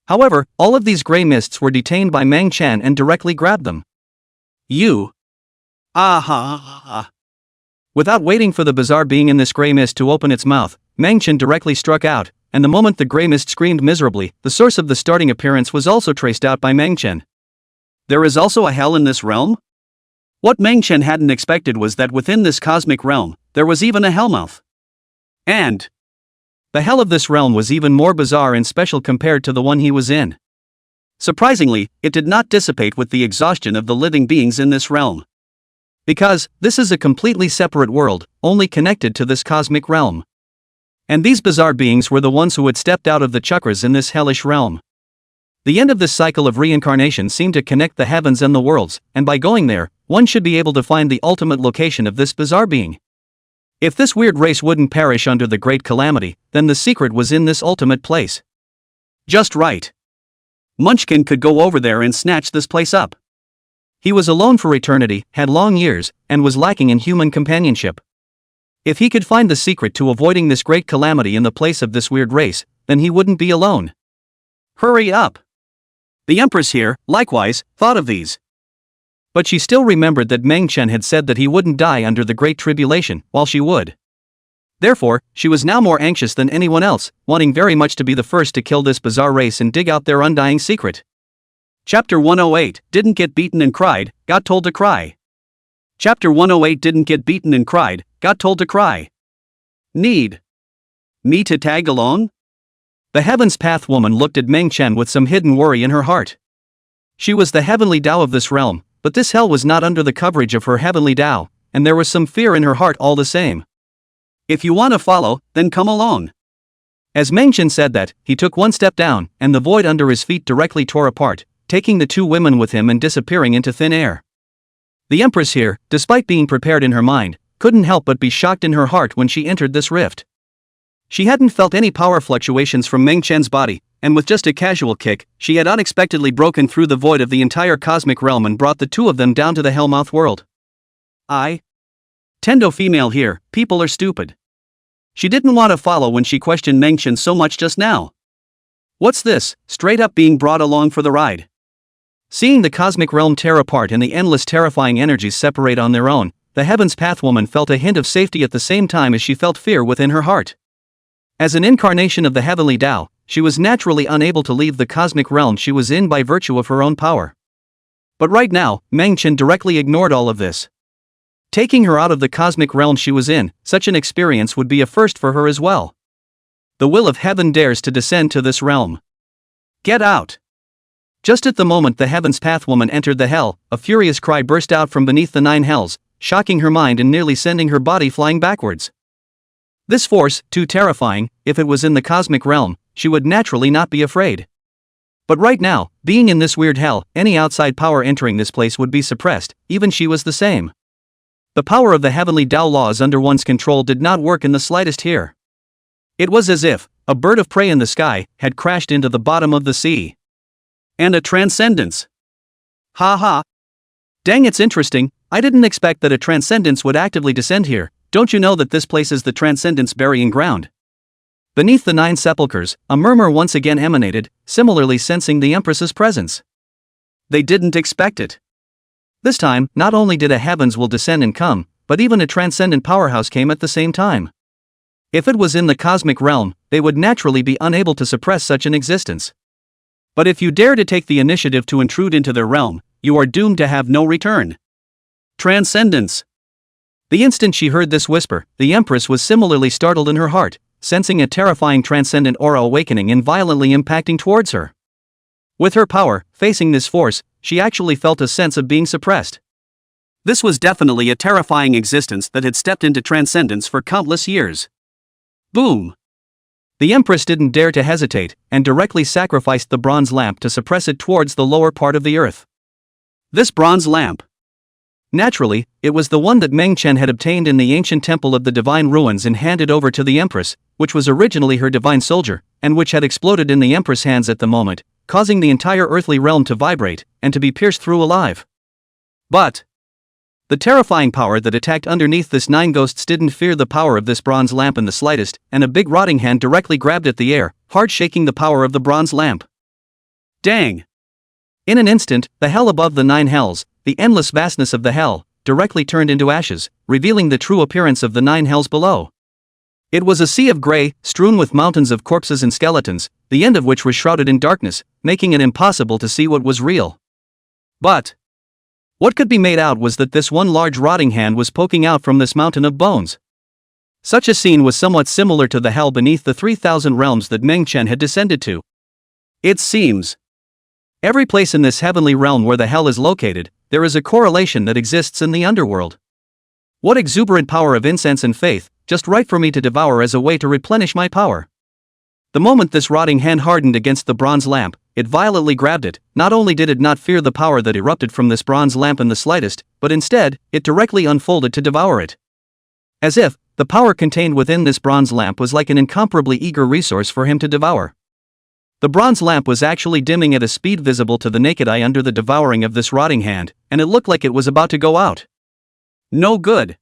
However, all of these gray mists were detained by Meng Chen and directly grabbed them. You. Aha. Without waiting for the bizarre being in this gray mist to open its mouth, Meng Chen directly struck out, and the moment the gray mist screamed miserably, the source of the starting appearance was also traced out by Meng Chen. There is also a hell in this realm? What Meng Chen hadn't expected was that within this cosmic realm, there was even a hellmouth. And the hell of this realm was even more bizarre and special compared to the one he was in. Surprisingly, it did not dissipate with the exhaustion of the living beings in this realm. Because this is a completely separate world, only connected to this cosmic realm. And these bizarre beings were the ones who had stepped out of the chakras in this hellish realm. The end of this cycle of reincarnation seemed to connect the heavens and the worlds, and by going there, one should be able to find the ultimate location of this bizarre being. If this weird race wouldn't perish under the great calamity, then the secret was in this ultimate place. Just right. Munchkin could go over there and snatch this place up. He was alone for eternity, had long years, and was lacking in human companionship. If he could find the secret to avoiding this great calamity in the place of this weird race, then he wouldn't be alone. Hurry up. The Empress here, likewise, thought of these. But she still remembered that Meng Chen had said that he wouldn't die under the Great Tribulation, while she would. Therefore, she was now more anxious than anyone else, wanting very much to be the first to kill this bizarre race and dig out their undying secret. Chapter 108, Didn't Get Beaten and Cried, Got Told to Cry. Chapter 108 Didn't Get Beaten and Cried, Got Told to Cry. Need me to tag along? The Heaven's Path woman looked at Meng Chen with some hidden worry in her heart. She was the heavenly Tao of this realm, but this hell was not under the coverage of her heavenly Tao, and there was some fear in her heart all the same. If you want to follow, then come along. As Meng Chen said that, he took one step down, and the void under his feet directly tore apart, taking the two women with him and disappearing into thin air. The Empress here, despite being prepared in her mind, couldn't help but be shocked in her heart when she entered this rift. She hadn't felt any power fluctuations from Meng Chen's body, and with just a casual kick, she had unexpectedly broken through the void of the entire cosmic realm and brought the two of them down to the Hellmouth world. Tendo female here, people are stupid. She didn't want to follow when she questioned Mengchen so much just now. What's this, straight up being brought along for the ride? Seeing the cosmic realm tear apart and the endless terrifying energies separate on their own, the Heaven's Path woman felt a hint of safety at the same time as she felt fear within her heart. As an incarnation of the heavenly Tao, she was naturally unable to leave the cosmic realm she was in by virtue of her own power. But right now, Mengchen directly ignored all of this. Taking her out of the cosmic realm she was in, such an experience would be a first for her as well. The will of heaven dares to descend to this realm. Get out! Just at the moment the Heaven's Path woman entered the hell, a furious cry burst out from beneath the 9 hells, shocking her mind and nearly sending her body flying backwards. This force, too terrifying, if it was in the cosmic realm, she would naturally not be afraid. But right now, being in this weird hell, any outside power entering this place would be suppressed, even she was the same. The power of the heavenly Tao laws under one's control did not work in the slightest here. It was as if a bird of prey in the sky had crashed into the bottom of the sea. And a transcendence. Ha ha. Dang, it's interesting, I didn't expect that a transcendence would actively descend here. Don't you know that this place is the transcendence burying ground? Beneath the 9 sepulchres, a murmur once again emanated, similarly sensing the Empress's presence. They didn't expect it. This time, not only did a heavens will descend and come, but even a transcendent powerhouse came at the same time. If it was in the cosmic realm, they would naturally be unable to suppress such an existence. But if you dare to take the initiative to intrude into their realm, you are doomed to have no return. Transcendence. The instant she heard this whisper, the Empress was similarly startled in her heart, sensing a terrifying transcendent aura awakening and violently impacting towards her. With her power, facing this force, she actually felt a sense of being suppressed. This was definitely a terrifying existence that had stepped into transcendence for countless years. Boom! The Empress didn't dare to hesitate, and directly sacrificed the bronze lamp to suppress it towards the lower part of the earth. This bronze lamp. Naturally, it was the one that Mengchen had obtained in the ancient temple of the divine ruins and handed over to the Empress, which was originally her divine soldier, and which had exploded in the Empress' hands at the moment, causing the entire earthly realm to vibrate, and to be pierced through alive. But the terrifying power that attacked underneath this 9 ghosts didn't fear the power of this bronze lamp in the slightest, and a big rotting hand directly grabbed at the air, hard shaking the power of the bronze lamp. Dang! In an instant, the hell above the 9 hells, the endless vastness of the hell, directly turned into ashes, revealing the true appearance of the 9 hells below. It was a sea of grey, strewn with mountains of corpses and skeletons, the end of which was shrouded in darkness, making it impossible to see what was real. But what could be made out was that this one large rotting hand was poking out from this mountain of bones. Such a scene was somewhat similar to the hell beneath the 3,000 realms that Mengchen had descended to. It seems every place in this heavenly realm where the hell is located, there is a correlation that exists in the underworld. What exuberant power of incense and faith, just right for me to devour as a way to replenish my power. The moment this rotting hand hardened against the bronze lamp, it violently grabbed it. Not only did it not fear the power that erupted from this bronze lamp in the slightest, but instead, it directly unfolded to devour it. As if the power contained within this bronze lamp was like an incomparably eager resource for him to devour. The bronze lamp was actually dimming at a speed visible to the naked eye under the devouring of this rotting hand, and it looked like it was about to go out. No good.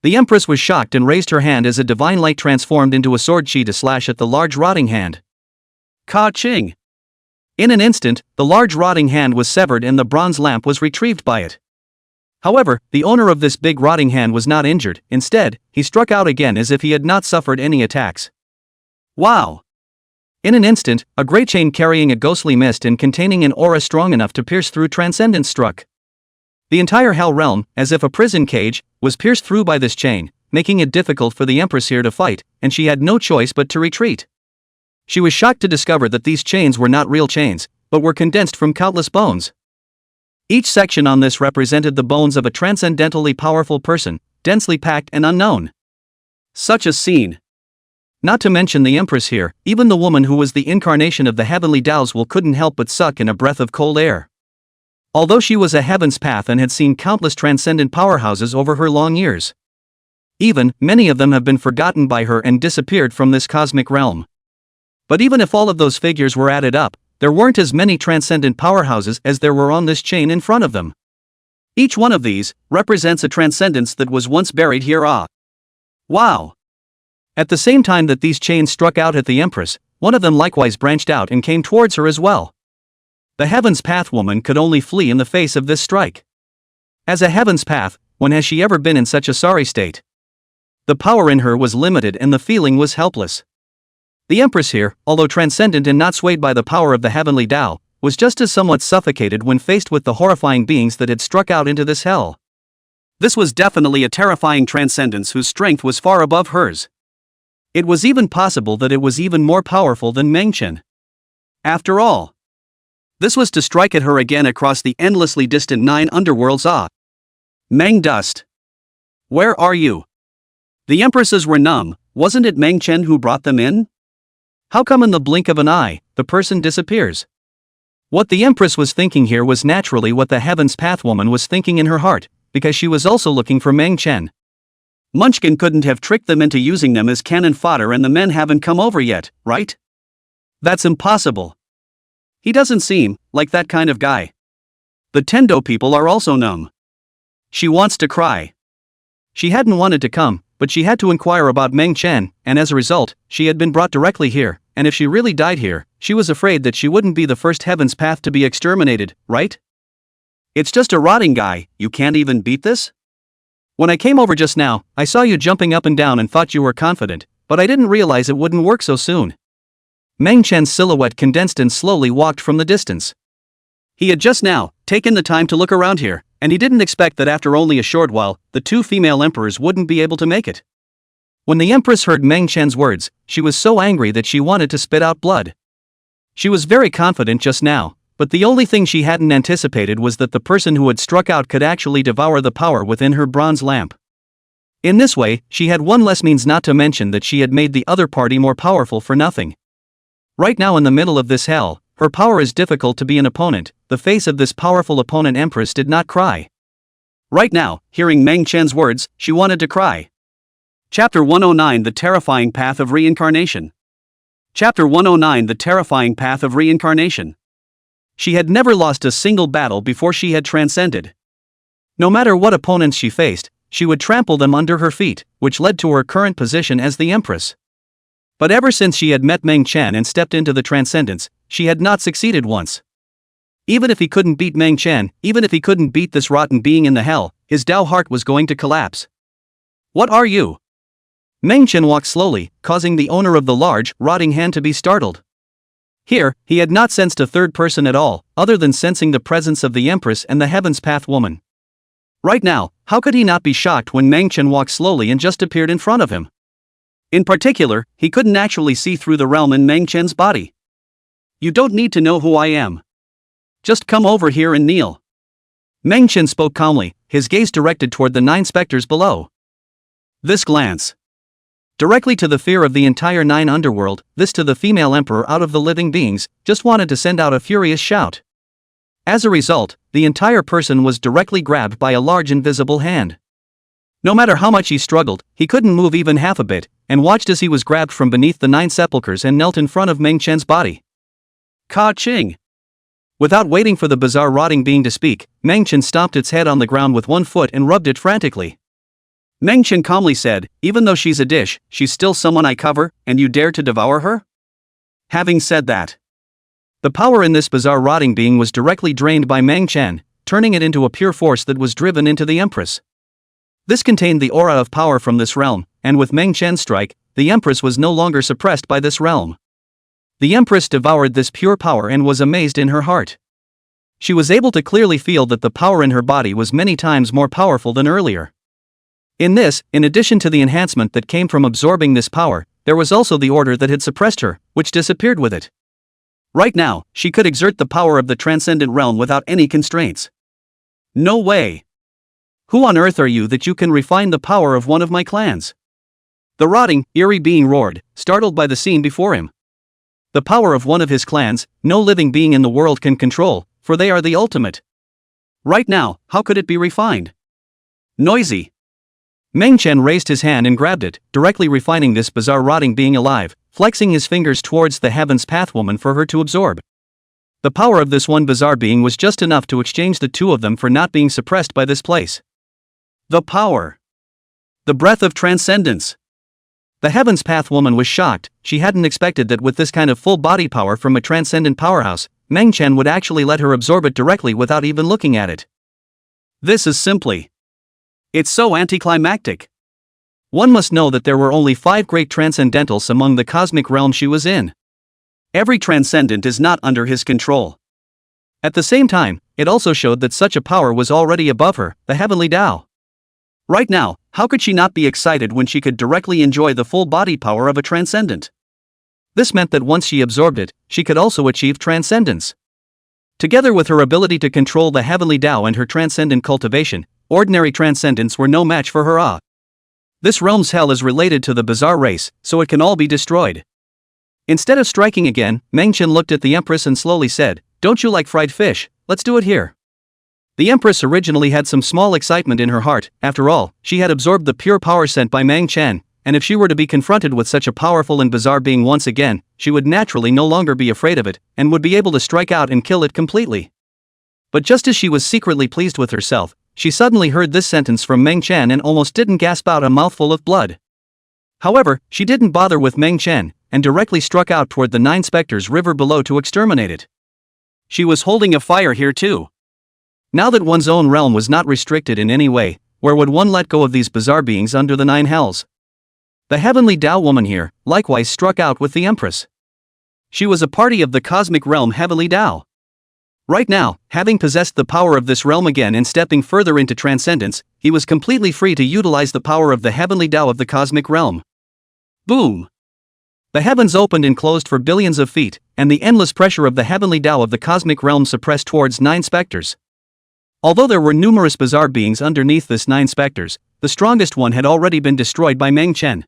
The Empress was shocked and raised her hand as a divine light transformed into a sword chi to slash at the large rotting hand. Ka-ching! In an instant, the large rotting hand was severed and the bronze lamp was retrieved by it. However, the owner of this big rotting hand was not injured. Instead, he struck out again as if he had not suffered any attacks. Wow! In an instant, a great chain carrying a ghostly mist and containing an aura strong enough to pierce through transcendence struck. The entire hell realm, as if a prison cage, was pierced through by this chain, making it difficult for the Empress here to fight, and she had no choice but to retreat. She was shocked to discover that these chains were not real chains, but were condensed from countless bones. Each section on this represented the bones of a transcendentally powerful person, densely packed and unknown. Such a scene. Not to mention the Empress here, even the woman who was the incarnation of the heavenly Tao's will couldn't help but suck in a breath of cold air. Although she was a heaven's path and had seen countless transcendent powerhouses over her long years. Even, many of them have been forgotten by her and disappeared from this cosmic realm. But even if all of those figures were added up, there weren't as many transcendent powerhouses as there were on this chain in front of them. Each one of these represents a transcendence that was once buried here. Wow! At the same time that these chains struck out at the Empress, one of them likewise branched out and came towards her as well. The Heaven's Path woman could only flee in the face of this strike. As a Heaven's Path, when has she ever been in such a sorry state? The power in her was limited and the feeling was helpless. The Empress here, although transcendent and not swayed by the power of the heavenly Tao, was just as somewhat suffocated when faced with the horrifying beings that had struck out into this hell. This was definitely a terrifying transcendence whose strength was far above hers. It was even possible that it was even more powerful than Mengchen. After all, this was to strike at her again across the endlessly distant 9 underworlds. Meng Dust. Where are you? The Empresses were numb. Wasn't it Mengchen who brought them in? How come in the blink of an eye, the person disappears? What the Empress was thinking here was naturally what the Heaven's Path woman was thinking in her heart, because she was also looking for Mengchen. Munchkin couldn't have tricked them into using them as cannon fodder and the men haven't come over yet, right? That's impossible. He doesn't seem like that kind of guy. The Tendo people are also numb. She wants to cry. She hadn't wanted to come, but she had to inquire about Mengchen, and as a result, she had been brought directly here, and if she really died here, she was afraid that she wouldn't be the first Heaven's Path to be exterminated, right? It's just a rotting guy. You can't even beat this? When I came over just now, I saw you jumping up and down and thought you were confident, but I didn't realize it wouldn't work so soon. Mengchen's silhouette condensed and slowly walked from the distance. He had just now taken the time to look around here, and he didn't expect that after only a short while, the 2 female emperors wouldn't be able to make it. When the Empress heard Mengchen's words, she was so angry that she wanted to spit out blood. She was very confident just now, but the only thing she hadn't anticipated was that the person who had struck out could actually devour the power within her bronze lamp. In this way, she had one less means, not to mention that she had made the other party more powerful for nothing. Right now in the middle of this hell, her power is difficult to be an opponent. The face of this powerful opponent Empress did not cry. Right now, hearing Mengchen's words, she wanted to cry. Chapter 109: The Terrifying Path of Reincarnation. Chapter 109: The Terrifying Path of Reincarnation. She had never lost a single battle before she had transcended. No matter what opponents she faced, she would trample them under her feet, which led to her current position as the Empress. But ever since she had met Mengchen and stepped into the transcendence, she had not succeeded once. Even if he couldn't beat Mengchen, even if he couldn't beat this rotten being in the hell, his Tao heart was going to collapse. What are you? Mengchen walked slowly, causing the owner of the large, rotting hand to be startled. Here, he had not sensed a third person at all, other than sensing the presence of the Empress and the Heaven's Path woman. Right now, how could he not be shocked when Mengchen walked slowly and just appeared in front of him? In particular, he couldn't actually see through the realm in Mengchen's body. You don't need to know who I am. Just come over here and kneel. Mengchen spoke calmly, his gaze directed toward the 9 specters below. This glance. Directly to the fear of the entire 9 underworld, this to the female emperor out of the living beings, just wanted to send out a furious shout. As a result, the entire person was directly grabbed by a large invisible hand. No matter how much he struggled, he couldn't move even half a bit, and watched as he was grabbed from beneath the 9 sepulchres and knelt in front of Mengchen's body. Ka-ching! Without waiting for the bizarre rotting being to speak, Mengchen stomped its head on the ground with one foot and rubbed it frantically. Mengchen calmly said, even though she's a dish, she's still someone I cover, and you dare to devour her? Having said that, the power in this bizarre rotting being was directly drained by Mengchen, turning it into a pure force that was driven into the Empress. This contained the aura of power from this realm, and with Mengchen's strike, the Empress was no longer suppressed by this realm. The Empress devoured this pure power and was amazed in her heart. She was able to clearly feel that the power in her body was many times more powerful than earlier. In this, in addition to the enhancement that came from absorbing this power, there was also the order that had suppressed her, which disappeared with it. Right now, she could exert the power of the transcendent realm without any constraints. No way! Who on earth are you that you can refine the power of one of my clans? The rotting, eerie being roared, startled by the scene before him. The power of one of his clans, no living being in the world can control, for they are the ultimate. Right now, how could it be refined? Noisy! Mengchen raised his hand and grabbed it, directly refining this bizarre rotting being alive, flexing his fingers towards the Heaven's Path woman for her to absorb. The power of this one bizarre being was just enough to exchange the two of them for not being suppressed by this place. The power. The breath of transcendence. The Heaven's Path woman was shocked. She hadn't expected that with this kind of full body power from a transcendent powerhouse, Meng Chen would actually let her absorb it directly without even looking at it. This is simply. It's so anticlimactic. One must know that there were only 5 great transcendentals among the cosmic realm she was in. Every transcendent is not under his control. At the same time, it also showed that such a power was already above her, the heavenly Tao. Right now, how could she not be excited when she could directly enjoy the full body power of a transcendent? This meant that once she absorbed it, she could also achieve transcendence. Together with her ability to control the heavenly Tao and her transcendent cultivation, ordinary transcendents were no match for her. This realm's hell is related to the bizarre race, so it can all be destroyed. Instead of striking again, Meng Chen looked at the Empress and slowly said, "Don't you like fried fish? Let's do it here." The Empress originally had some small excitement in her heart. After all, she had absorbed the pure power sent by Meng Chen, and if she were to be confronted with such a powerful and bizarre being once again, she would naturally no longer be afraid of it, and would be able to strike out and kill it completely. But just as she was secretly pleased with herself, she suddenly heard this sentence from Meng Chen and almost didn't gasp out a mouthful of blood. However, she didn't bother with Meng Chen, and directly struck out toward the 9 specters river below to exterminate it. She was holding a fire here too. Now that one's own realm was not restricted in any way, where would one let go of these bizarre beings under the 9 hells? The heavenly Tao woman here, likewise struck out with the Empress. She was a party of the cosmic realm heavenly Tao. Right now, having possessed the power of this realm again and stepping further into transcendence, he was completely free to utilize the power of the heavenly Tao of the cosmic realm. Boom! The heavens opened and closed for billions of feet, and the endless pressure of the heavenly Tao of the cosmic realm suppressed towards 9 specters. Although there were numerous bizarre beings underneath this 9 specters, the strongest one had already been destroyed by Meng Chen.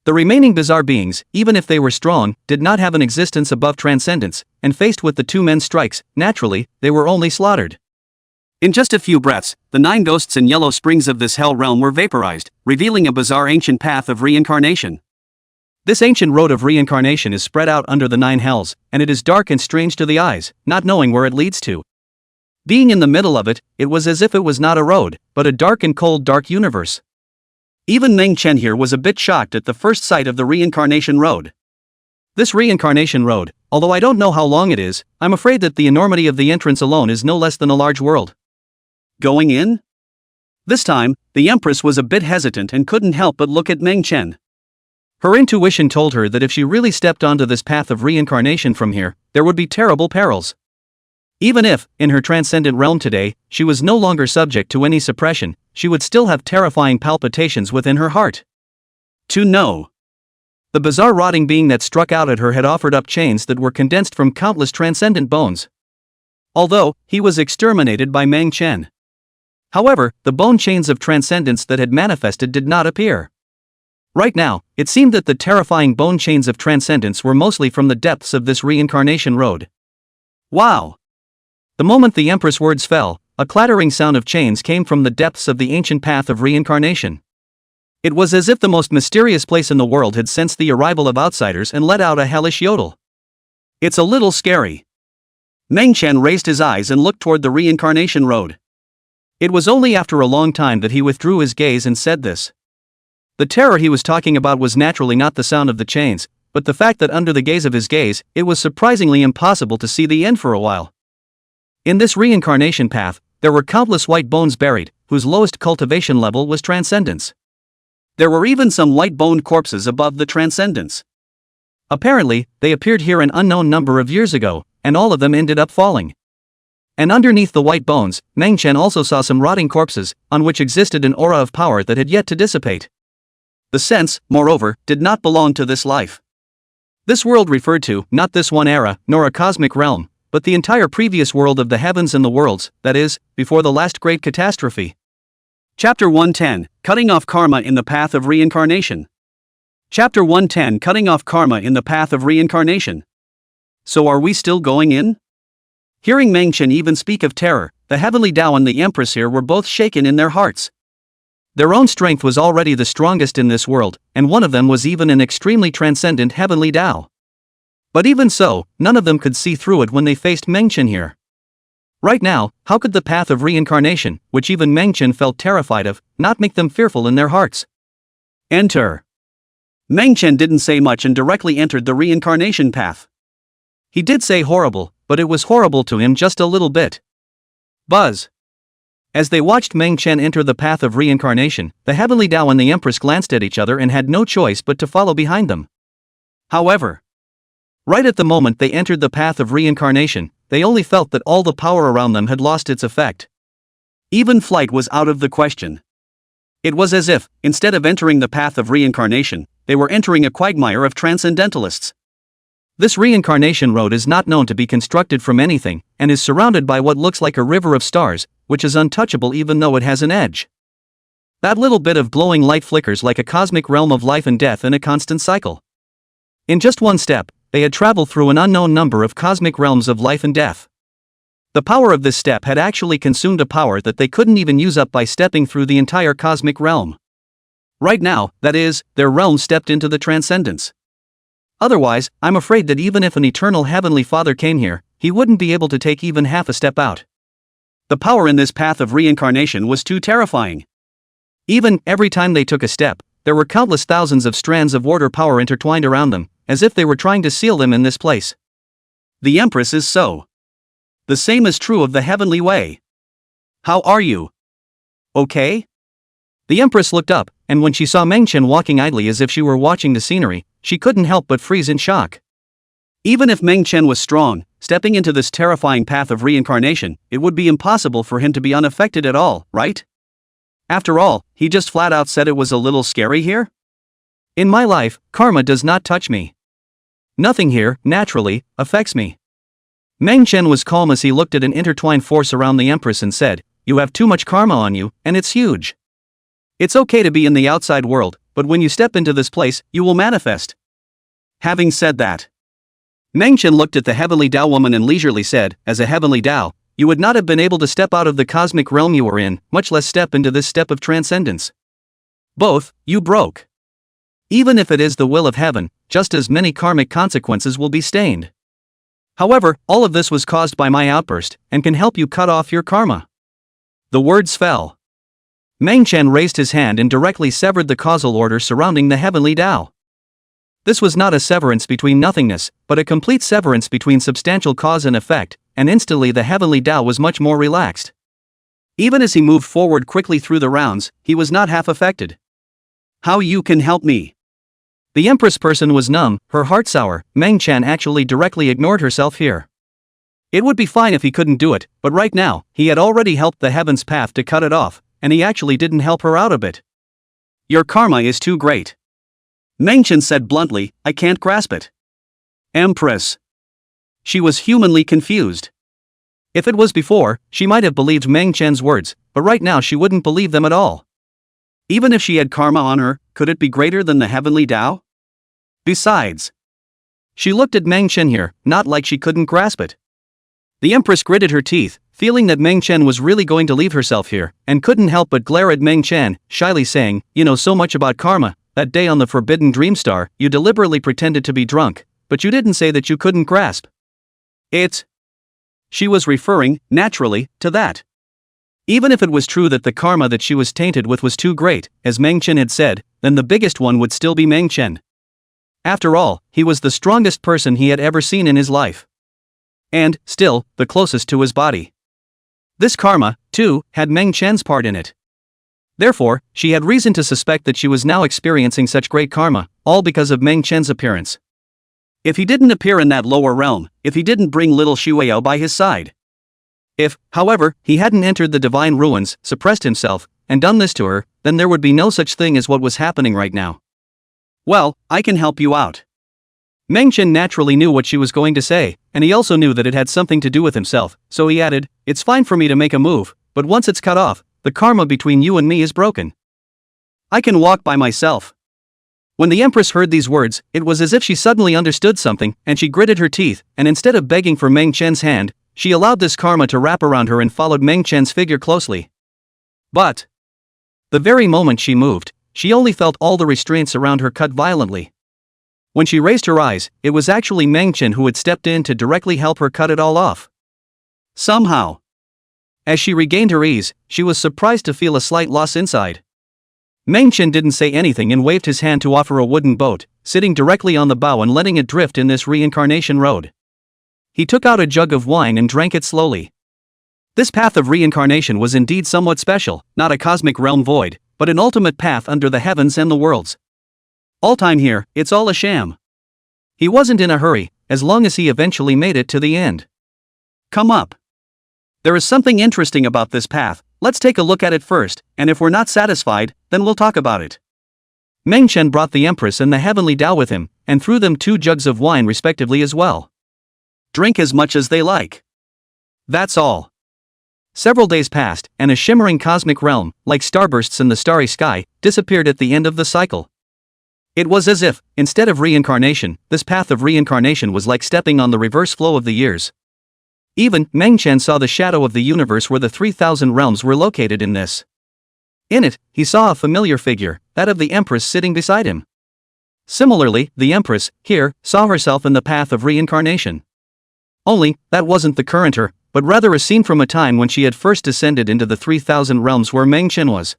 The remaining bizarre beings, even if they were strong, did not have an existence above transcendence, and faced with the 2 men's strikes, naturally, they were only slaughtered. In just a few breaths, the 9 ghosts and yellow springs of this hell realm were vaporized, revealing a bizarre ancient path of reincarnation. This ancient road of reincarnation is spread out under the 9 hells, and it is dark and strange to the eyes, not knowing where it leads to. Being in the middle of it, it was as if it was not a road, but a dark and cold dark universe. Even Meng Chen here was a bit shocked at the first sight of the reincarnation road. This reincarnation road, although I don't know how long it is, I'm afraid that the enormity of the entrance alone is no less than a large world. Going in? This time, the Empress was a bit hesitant and couldn't help but look at Meng Chen. Her intuition told her that if she really stepped onto this path of reincarnation from here, there would be terrible perils. Even if, in her transcendent realm today, she was no longer subject to any suppression, she would still have terrifying palpitations within her heart. To know. The bizarre rotting being that struck out at her had offered up chains that were condensed from countless transcendent bones. Although, he was exterminated by Meng Chen. However, the bone chains of transcendence that had manifested did not appear. Right now, it seemed that the terrifying bone chains of transcendence were mostly from the depths of this reincarnation road. Wow! The moment the Empress' words fell, a clattering sound of chains came from the depths of the ancient path of reincarnation. It was as if the most mysterious place in the world had sensed the arrival of outsiders and let out a hellish yodel. It's a little scary. Meng Chen raised his eyes and looked toward the reincarnation road. It was only after a long time that he withdrew his gaze and said this. The terror he was talking about was naturally not the sound of the chains, but the fact that under the gaze of his gaze, it was surprisingly impossible to see the end for a while. In this reincarnation path, there were countless white bones buried, whose lowest cultivation level was transcendence. There were even some light-boned corpses above the transcendence. Apparently, they appeared here an unknown number of years ago, and all of them ended up falling. And underneath the white bones, Meng Chen also saw some rotting corpses, on which existed an aura of power that had yet to dissipate. The sense, moreover, did not belong to this life. This world referred to, not this one era, nor a cosmic realm, but the entire previous world of the heavens and the worlds, that is, before the last great catastrophe. Chapter 110, Cutting Off Karma in the Path of Reincarnation. Chapter 110, Cutting Off Karma in the Path of Reincarnation. So are we still going in? Hearing Meng Chen even speak of terror, the heavenly Tao and the Empress here were both shaken in their hearts. Their own strength was already the strongest in this world, and one of them was even an extremely transcendent heavenly Tao. But even so, none of them could see through it when they faced Mengchen here. Right now, how could the path of reincarnation, which even Mengchen felt terrified of, not make them fearful in their hearts? Enter. Mengchen didn't say much and directly entered the reincarnation path. He did say horrible, but it was horrible to him just a little bit. Buzz. As they watched Mengchen enter the path of reincarnation, the heavenly Tao and the Empress glanced at each other and had no choice but to follow behind them. However, right at the moment they entered the path of reincarnation, they only felt that all the power around them had lost its effect. Even flight was out of the question. It was as if, instead of entering the path of reincarnation, they were entering a quagmire of transcendentalists. This reincarnation road is not known to be constructed from anything, and is surrounded by what looks like a river of stars, which is untouchable even though it has an edge. That little bit of glowing light flickers like a cosmic realm of life and death in a constant cycle. In just one step, they had traveled through an unknown number of cosmic realms of life and death. The power of this step had actually consumed a power that they couldn't even use up by stepping through the entire cosmic realm. Right now, that is, their realm stepped into the transcendence. Otherwise, I'm afraid that even if an eternal heavenly Father came here, he wouldn't be able to take even half a step out. The power in this path of reincarnation was too terrifying. Even every time they took a step, there were countless thousands of strands of order power intertwined around them, as if they were trying to seal them in this place. The Empress is so. The same is true of the heavenly way. How are you? Okay? The Empress looked up, and when she saw Mengchen walking idly as if she were watching the scenery, she couldn't help but freeze in shock. Even if Mengchen was strong, stepping into this terrifying path of reincarnation, it would be impossible for him to be unaffected at all, right? After all, he just flat out said it was a little scary here? In my life, karma does not touch me. Nothing here, naturally, affects me. Mengchen was calm as he looked at an intertwined force around the Empress and said, "You have too much karma on you, and it's huge. It's okay to be in the outside world, but when you step into this place, you will manifest." Having said that, Mengchen looked at the heavenly Tao woman and leisurely said, "As a heavenly Tao, you would not have been able to step out of the cosmic realm you were in, much less step into this step of transcendence. Both, you broke. Even if it is the will of heaven, just as many karmic consequences will be stained. However, all of this was caused by my outburst, and can help you cut off your karma." The words fell. Mengchen raised his hand and directly severed the causal order surrounding the heavenly Tao. This was not a severance between nothingness, but a complete severance between substantial cause and effect, and instantly the heavenly Tao was much more relaxed. Even as he moved forward quickly through the rounds, he was not half affected. "How you can help me?" The Empress person was numb, her heart sour. Mengchen actually directly ignored herself here. It would be fine if he couldn't do it, but right now, he had already helped the heaven's path to cut it off, and he actually didn't help her out a bit. "Your karma is too great," Mengchen said bluntly. "I can't grasp it." Empress. She was humanly confused. If it was before, she might have believed Mengchen's words, but right now she wouldn't believe them at all. Even if she had karma on her, could it be greater than the heavenly Tao? Besides, she looked at Mengchen here, not like she couldn't grasp it. The Empress gritted her teeth, feeling that Mengchen was really going to leave herself here, and couldn't help but glare at Mengchen, shyly saying, "You know so much about karma. That day on the Forbidden Dream Star, you deliberately pretended to be drunk, but you didn't say that you couldn't grasp it." She was referring, naturally, to that. Even if it was true that the karma that she was tainted with was too great, as Mengchen had said, then the biggest one would still be Mengchen. After all, he was the strongest person he had ever seen in his life. And, still, the closest to his body. This karma, too, had Mengchen's part in it. Therefore, she had reason to suspect that she was now experiencing such great karma, all because of Mengchen's appearance. If he didn't appear in that lower realm, if he didn't bring little Shuao by his side. If, however, he hadn't entered the divine ruins, suppressed himself, and done this to her, then there would be no such thing as what was happening right now. "Well, I can help you out." Mengchen naturally knew what she was going to say, and he also knew that it had something to do with himself, so he added, "It's fine for me to make a move, but once it's cut off, the karma between you and me is broken. I can walk by myself." When the Empress heard these words, it was as if she suddenly understood something, and she gritted her teeth, and instead of begging for Mengchen's hand, she allowed this karma to wrap around her and followed Mengchen's figure closely. But The very moment she moved, she only felt all the restraints around her cut violently. When she raised her eyes, it was actually Meng Chen who had stepped in to directly help her cut it all off. Somehow. As she regained her ease, she was surprised to feel a slight loss inside. Meng Chen didn't say anything and waved his hand to offer a wooden boat, sitting directly on the bow and letting it drift in this reincarnation road. He took out a jug of wine and drank it slowly. This path of reincarnation was indeed somewhat special, not a cosmic realm void, but an ultimate path under the heavens and the worlds. All time here, it's all a sham. He wasn't in a hurry, as long as he eventually made it to the end. Come up. There is something interesting about this path, let's take a look at it first, and if we're not satisfied, then we'll talk about it. Meng Chen brought the Empress and the Heavenly Tao with him, and threw them 2 jugs of wine respectively as well. Drink as much as they like. That's all. Several days passed, and a shimmering cosmic realm, like starbursts in the starry sky, disappeared at the end of the cycle. It was as if, instead of reincarnation, this path of reincarnation was like stepping on the reverse flow of the years. Even Meng Chen saw the shadow of the universe where the 3,000 realms were located in this. In it, he saw a familiar figure, that of the Empress sitting beside him. Similarly, the Empress, here, saw herself in the path of reincarnation. Only, that wasn't the current her, but rather a scene from a time when she had first descended into the 3,000 realms where Meng Chen was.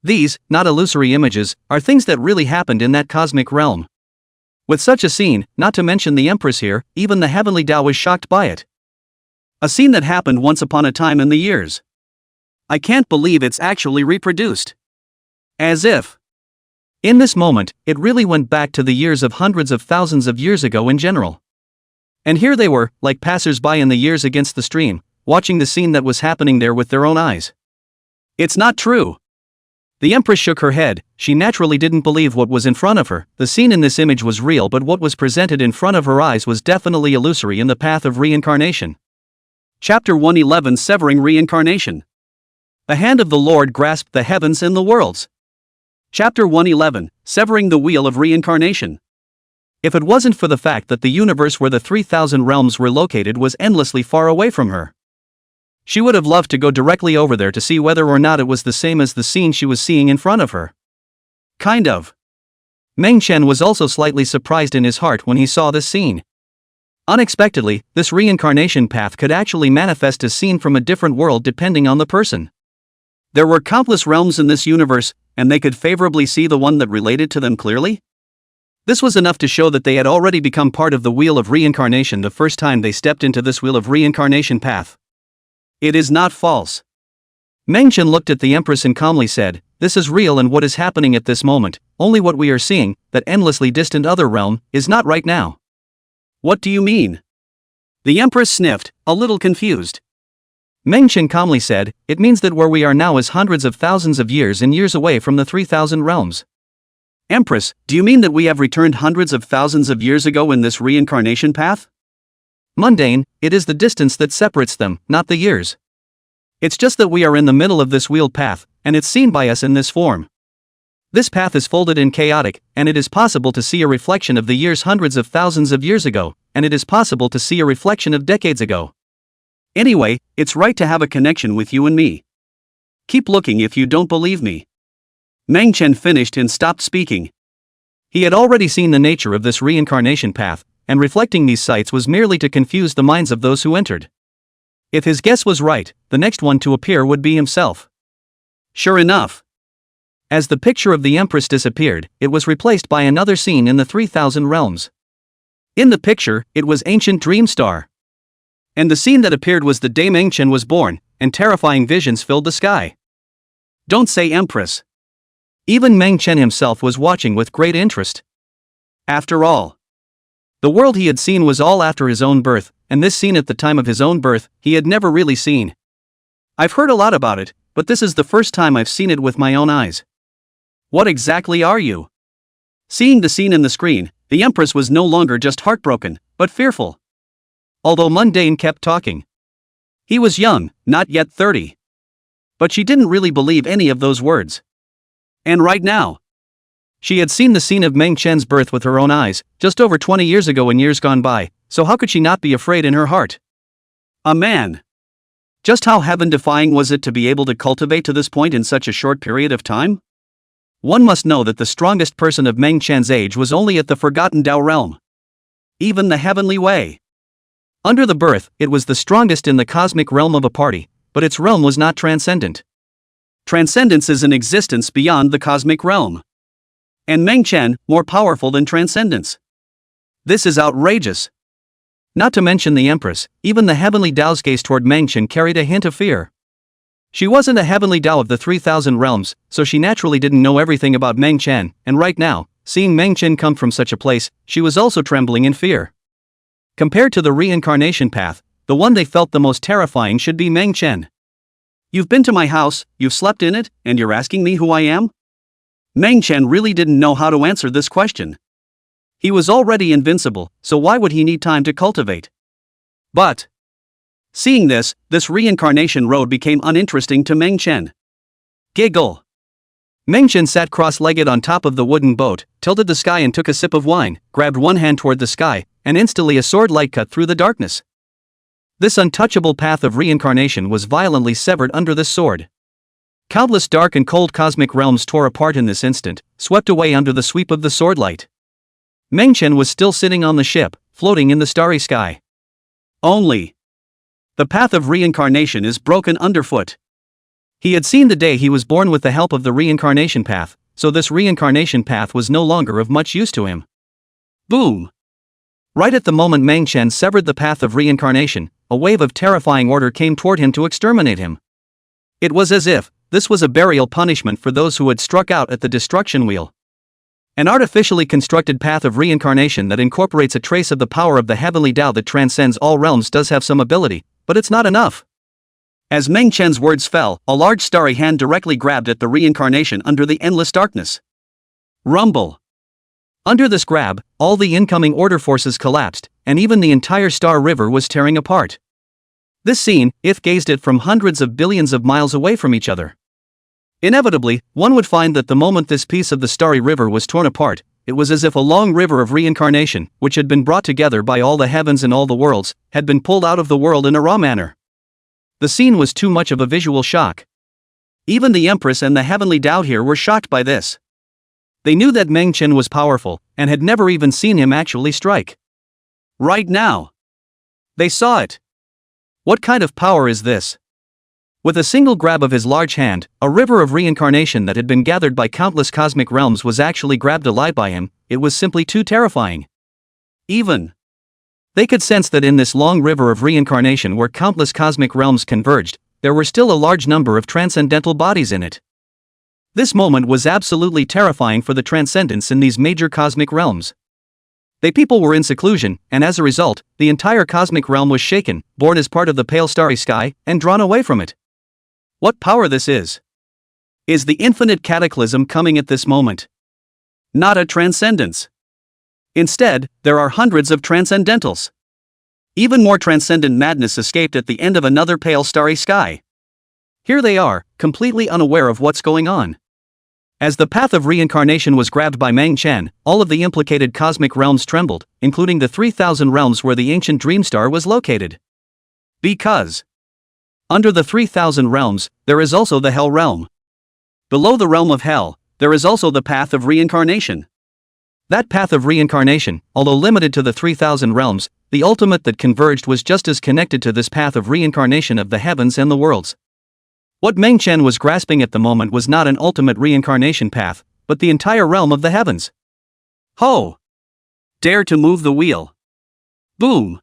These, not illusory images, are things that really happened in that cosmic realm. With such a scene, not to mention the Empress here, even the Heavenly Tao was shocked by it. A scene that happened once upon a time in the years. I can't believe it's actually reproduced. As if. In this moment, it really went back to the years of hundreds of thousands of years ago in general. And here they were, like passers-by in the years against the stream, watching the scene that was happening there with their own eyes. It's not true. The Empress shook her head. She naturally didn't believe what was in front of her. The scene in this image was real, but what was presented in front of her eyes was definitely illusory in the path of reincarnation. Chapter 111 Severing Reincarnation. The hand of the Lord grasped the heavens and the worlds. Chapter 111 Severing the Wheel of Reincarnation. If it wasn't for the fact that the universe where the 3,000 realms were located was endlessly far away from her, she would have loved to go directly over there to see whether or not it was the same as the scene she was seeing in front of her. Kind of. Meng Chen was also slightly surprised in his heart when he saw this scene. Unexpectedly, this reincarnation path could actually manifest as seen from a different world depending on the person. There were countless realms in this universe, and they could favorably see the one that related to them clearly? This was enough to show that they had already become part of the Wheel of Reincarnation the first time they stepped into this Wheel of Reincarnation path. It is not false. Meng Chen looked at the Empress and calmly said, "This is real, and what is happening at this moment, only what we are seeing, that endlessly distant other realm, is not right now." What do you mean? The Empress sniffed, a little confused. Meng Chen calmly said, "It means that where we are now is hundreds of thousands of years and years away from the 3,000 realms." Empress, do you mean that we have returned hundreds of thousands of years ago in this reincarnation path? Mundane, it is the distance that separates them, not the years. It's just that we are in the middle of this wheeled path, and it's seen by us in this form. This path is folded and chaotic, and it is possible to see a reflection of the years hundreds of thousands of years ago, and it is possible to see a reflection of decades ago. Anyway, it's right to have a connection with you and me. Keep looking if you don't believe me. Meng Chen finished and stopped speaking. He had already seen the nature of this reincarnation path, and reflecting these sights was merely to confuse the minds of those who entered. If his guess was right, the next one to appear would be himself. Sure enough. As the picture of the Empress disappeared, it was replaced by another scene in the 3,000 realms. In the picture, it was ancient Dream Star. And the scene that appeared was the day Meng Chen was born, and terrifying visions filled the sky. Don't say Empress. Even Meng Chen himself was watching with great interest. After all, the world he had seen was all after his own birth, and this scene at the time of his own birth, he had never really seen. I've heard a lot about it, but this is the first time I've seen it with my own eyes. What exactly are you? Seeing the scene in the screen, the Empress was no longer just heartbroken, but fearful. Although Mundane kept talking. He was young, not yet 30. But she didn't really believe any of those words. And right now, she had seen the scene of Meng Chen's birth with her own eyes, just over 20 years ago in years gone by, so how could she not be afraid in her heart? A man. Just how heaven-defying was it to be able to cultivate to this point in such a short period of time? One must know that the strongest person of Meng Chen's age was only at the forgotten Tao realm. Even the heavenly way. Under the birth, it was the strongest in the cosmic realm of a party, but its realm was not transcendent. Transcendence is an existence beyond the cosmic realm. And Meng Chen, more powerful than transcendence. This is outrageous. Not to mention the Empress, even the heavenly Tao's gaze toward Meng Chen carried a hint of fear. She wasn't a heavenly Tao of the 3,000 realms, so she naturally didn't know everything about Meng Chen, and right now, seeing Meng Chen come from such a place, she was also trembling in fear. Compared to the reincarnation path, the one they felt the most terrifying should be Meng Chen. You've been to my house, you've slept in it, and you're asking me who I am? Meng Chen really didn't know how to answer this question. He was already invincible, so why would he need time to cultivate? But seeing this reincarnation road became uninteresting to Meng Chen. Giggle. Meng Chen sat cross-legged on top of the wooden boat, tilted the sky and took a sip of wine, grabbed one hand toward the sky, and instantly a sword light cut through the darkness. This untouchable path of reincarnation was violently severed under this sword. Countless dark and cold cosmic realms tore apart in this instant, swept away under the sweep of the sword light. Meng Chen was still sitting on the ship, floating in the starry sky. Only the path of reincarnation is broken underfoot. He had seen the day he was born with the help of the reincarnation path, so this reincarnation path was no longer of much use to him. Boom! Right at the moment Meng Chen severed the path of reincarnation, a wave of terrifying order came toward him to exterminate him. It was as if this was a burial punishment for those who had struck out at the destruction wheel. An artificially constructed path of reincarnation that incorporates a trace of the power of the heavenly Tao that transcends all realms does have some ability, but it's not enough. As Meng Chen's words fell, a large starry hand directly grabbed at the reincarnation under the endless darkness. Rumble. Under this grab, all the incoming order forces collapsed, and even the entire star river was tearing apart. This scene, if gazed at from hundreds of billions of miles away from each other. Inevitably, one would find that the moment this piece of the starry river was torn apart, it was as if a long river of reincarnation, which had been brought together by all the heavens and all the worlds, had been pulled out of the world in a raw manner. The scene was too much of a visual shock. Even the Empress and the heavenly Tao here were shocked by this. They knew that Meng Chen was powerful, and had never even seen him actually strike. Right now, they saw it. What kind of power is this? With a single grab of his large hand, a river of reincarnation that had been gathered by countless cosmic realms was actually grabbed alive by him. It was simply too terrifying. Even they could sense that in this long river of reincarnation where countless cosmic realms converged, there were still a large number of transcendental bodies in it. This moment was absolutely terrifying for the transcendence in these major cosmic realms. They people were in seclusion, and as a result, the entire cosmic realm was shaken, born as part of the pale starry sky, and drawn away from it. What power this is! Is the infinite cataclysm coming at this moment? Not a transcendence. Instead, there are hundreds of transcendentals. Even more transcendent madness escaped at the end of another pale starry sky. Here they are, completely unaware of what's going on. As the path of reincarnation was grabbed by Meng Chen, all of the implicated cosmic realms trembled, including the 3,000 realms where the ancient dream star was located. Because under the 3,000 realms, there is also the Hell realm. Below the realm of Hell, there is also the path of reincarnation. That path of reincarnation, although limited to the 3,000 realms, the ultimate that converged was just as connected to this path of reincarnation of the heavens and the worlds. What Meng Chen was grasping at the moment was not an ultimate reincarnation path, but the entire realm of the heavens. Ho! Dare to move the wheel. Boom!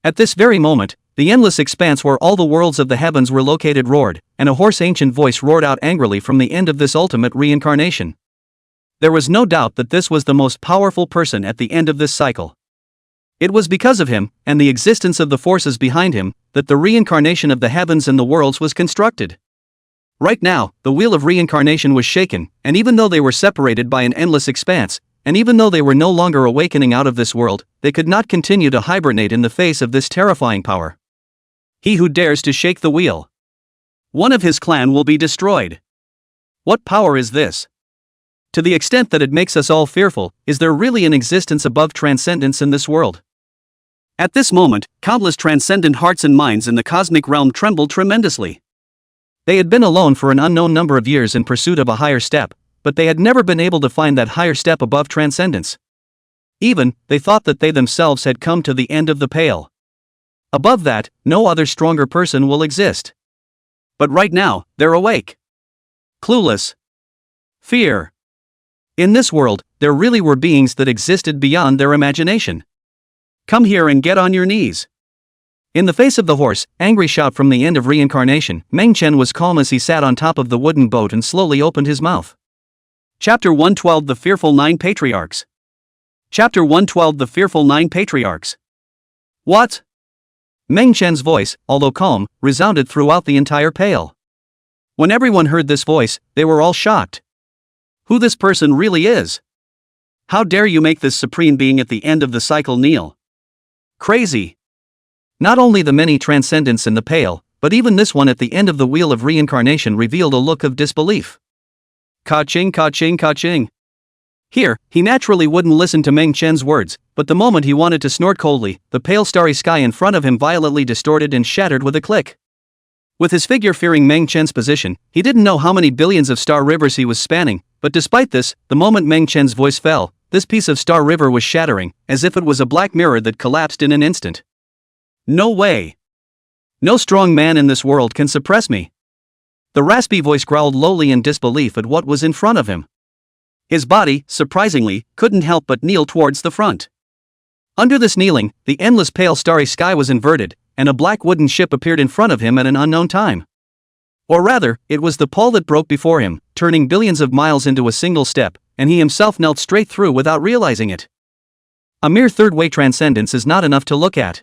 At this very moment, the endless expanse where all the worlds of the heavens were located roared, and a hoarse ancient voice roared out angrily from the end of this ultimate reincarnation. There was no doubt that this was the most powerful person at the end of this cycle. It was because of him, and the existence of the forces behind him, that the reincarnation of the heavens and the worlds was constructed. Right now, the wheel of reincarnation was shaken, and even though they were separated by an endless expanse, and even though they were no longer awakening out of this world, they could not continue to hibernate in the face of this terrifying power. He who dares to shake the wheel, one of his clan will be destroyed. What power is this? To the extent that it makes us all fearful, is there really an existence above transcendence in this world? At this moment, countless transcendent hearts and minds in the cosmic realm trembled tremendously. They had been alone for an unknown number of years in pursuit of a higher step, but they had never been able to find that higher step above transcendence. Even, they thought that they themselves had come to the end of the pale. Above that, no other stronger person will exist. But right now, they're awake. Clueless. Fear. In this world, there really were beings that existed beyond their imagination. Come here and get on your knees. In the face of the hoarse, angry shout from the end of reincarnation, Meng Chen was calm as he sat on top of the wooden boat and slowly opened his mouth. Chapter 112 The Fearful Nine Patriarchs. Chapter 112 The Fearful Nine Patriarchs. What? Meng Chen's voice, although calm, resounded throughout the entire pale. When everyone heard this voice, they were all shocked. Who this person really is? How dare you make this supreme being at the end of the cycle kneel? Crazy. Not only the many transcendents in the pale, but even this one at the end of the wheel of reincarnation revealed a look of disbelief. Ka-ching, ka-ching, ka-ching. Here, he naturally wouldn't listen to Meng Chen's words, but the moment he wanted to snort coldly, the pale starry sky in front of him violently distorted and shattered with a click. With his figure fearing Meng Chen's position, he didn't know how many billions of star rivers he was spanning, but despite this, the moment Meng Chen's voice fell, this piece of star river was shattering, as if it was a black mirror that collapsed in an instant. No way. No strong man in this world can suppress me. The raspy voice growled lowly in disbelief at what was in front of him. His body, surprisingly, couldn't help but kneel towards the front. Under this kneeling, the endless pale starry sky was inverted, and a black wooden ship appeared in front of him at an unknown time. Or rather, it was the pole that broke before him, turning billions of miles into a single step, and he himself knelt straight through without realizing it. A mere third-way transcendence is not enough to look at.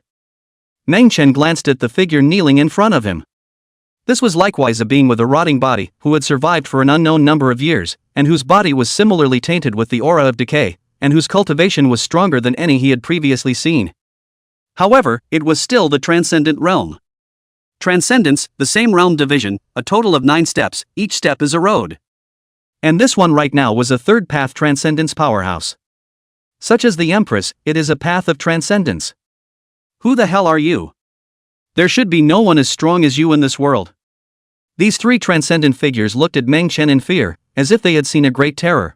Meng Chen glanced at the figure kneeling in front of him. This was likewise a being with a rotting body, who had survived for an unknown number of years, and whose body was similarly tainted with the aura of decay, and whose cultivation was stronger than any he had previously seen. However, it was still the transcendent realm. Transcendence, the same realm division, a total of 9 steps, each step is a road. And this one right now was a third path transcendence powerhouse. Such as the Empress, it is a path of transcendence. Who the hell are you? There should be no one as strong as you in this world. These 3 transcendent figures looked at Meng Chen in fear, as if they had seen a great terror.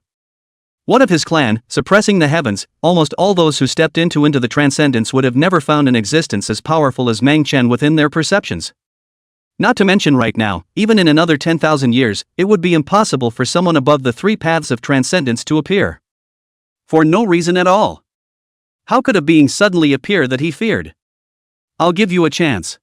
One of his clan, suppressing the heavens, almost all those who stepped into the transcendence would have never found an existence as powerful as Meng Chen within their perceptions. Not to mention right now, even in another 10,000 years, it would be impossible for someone above the 3 paths of transcendence to appear. For no reason at all. How could a being suddenly appear that he feared? I'll give you a chance.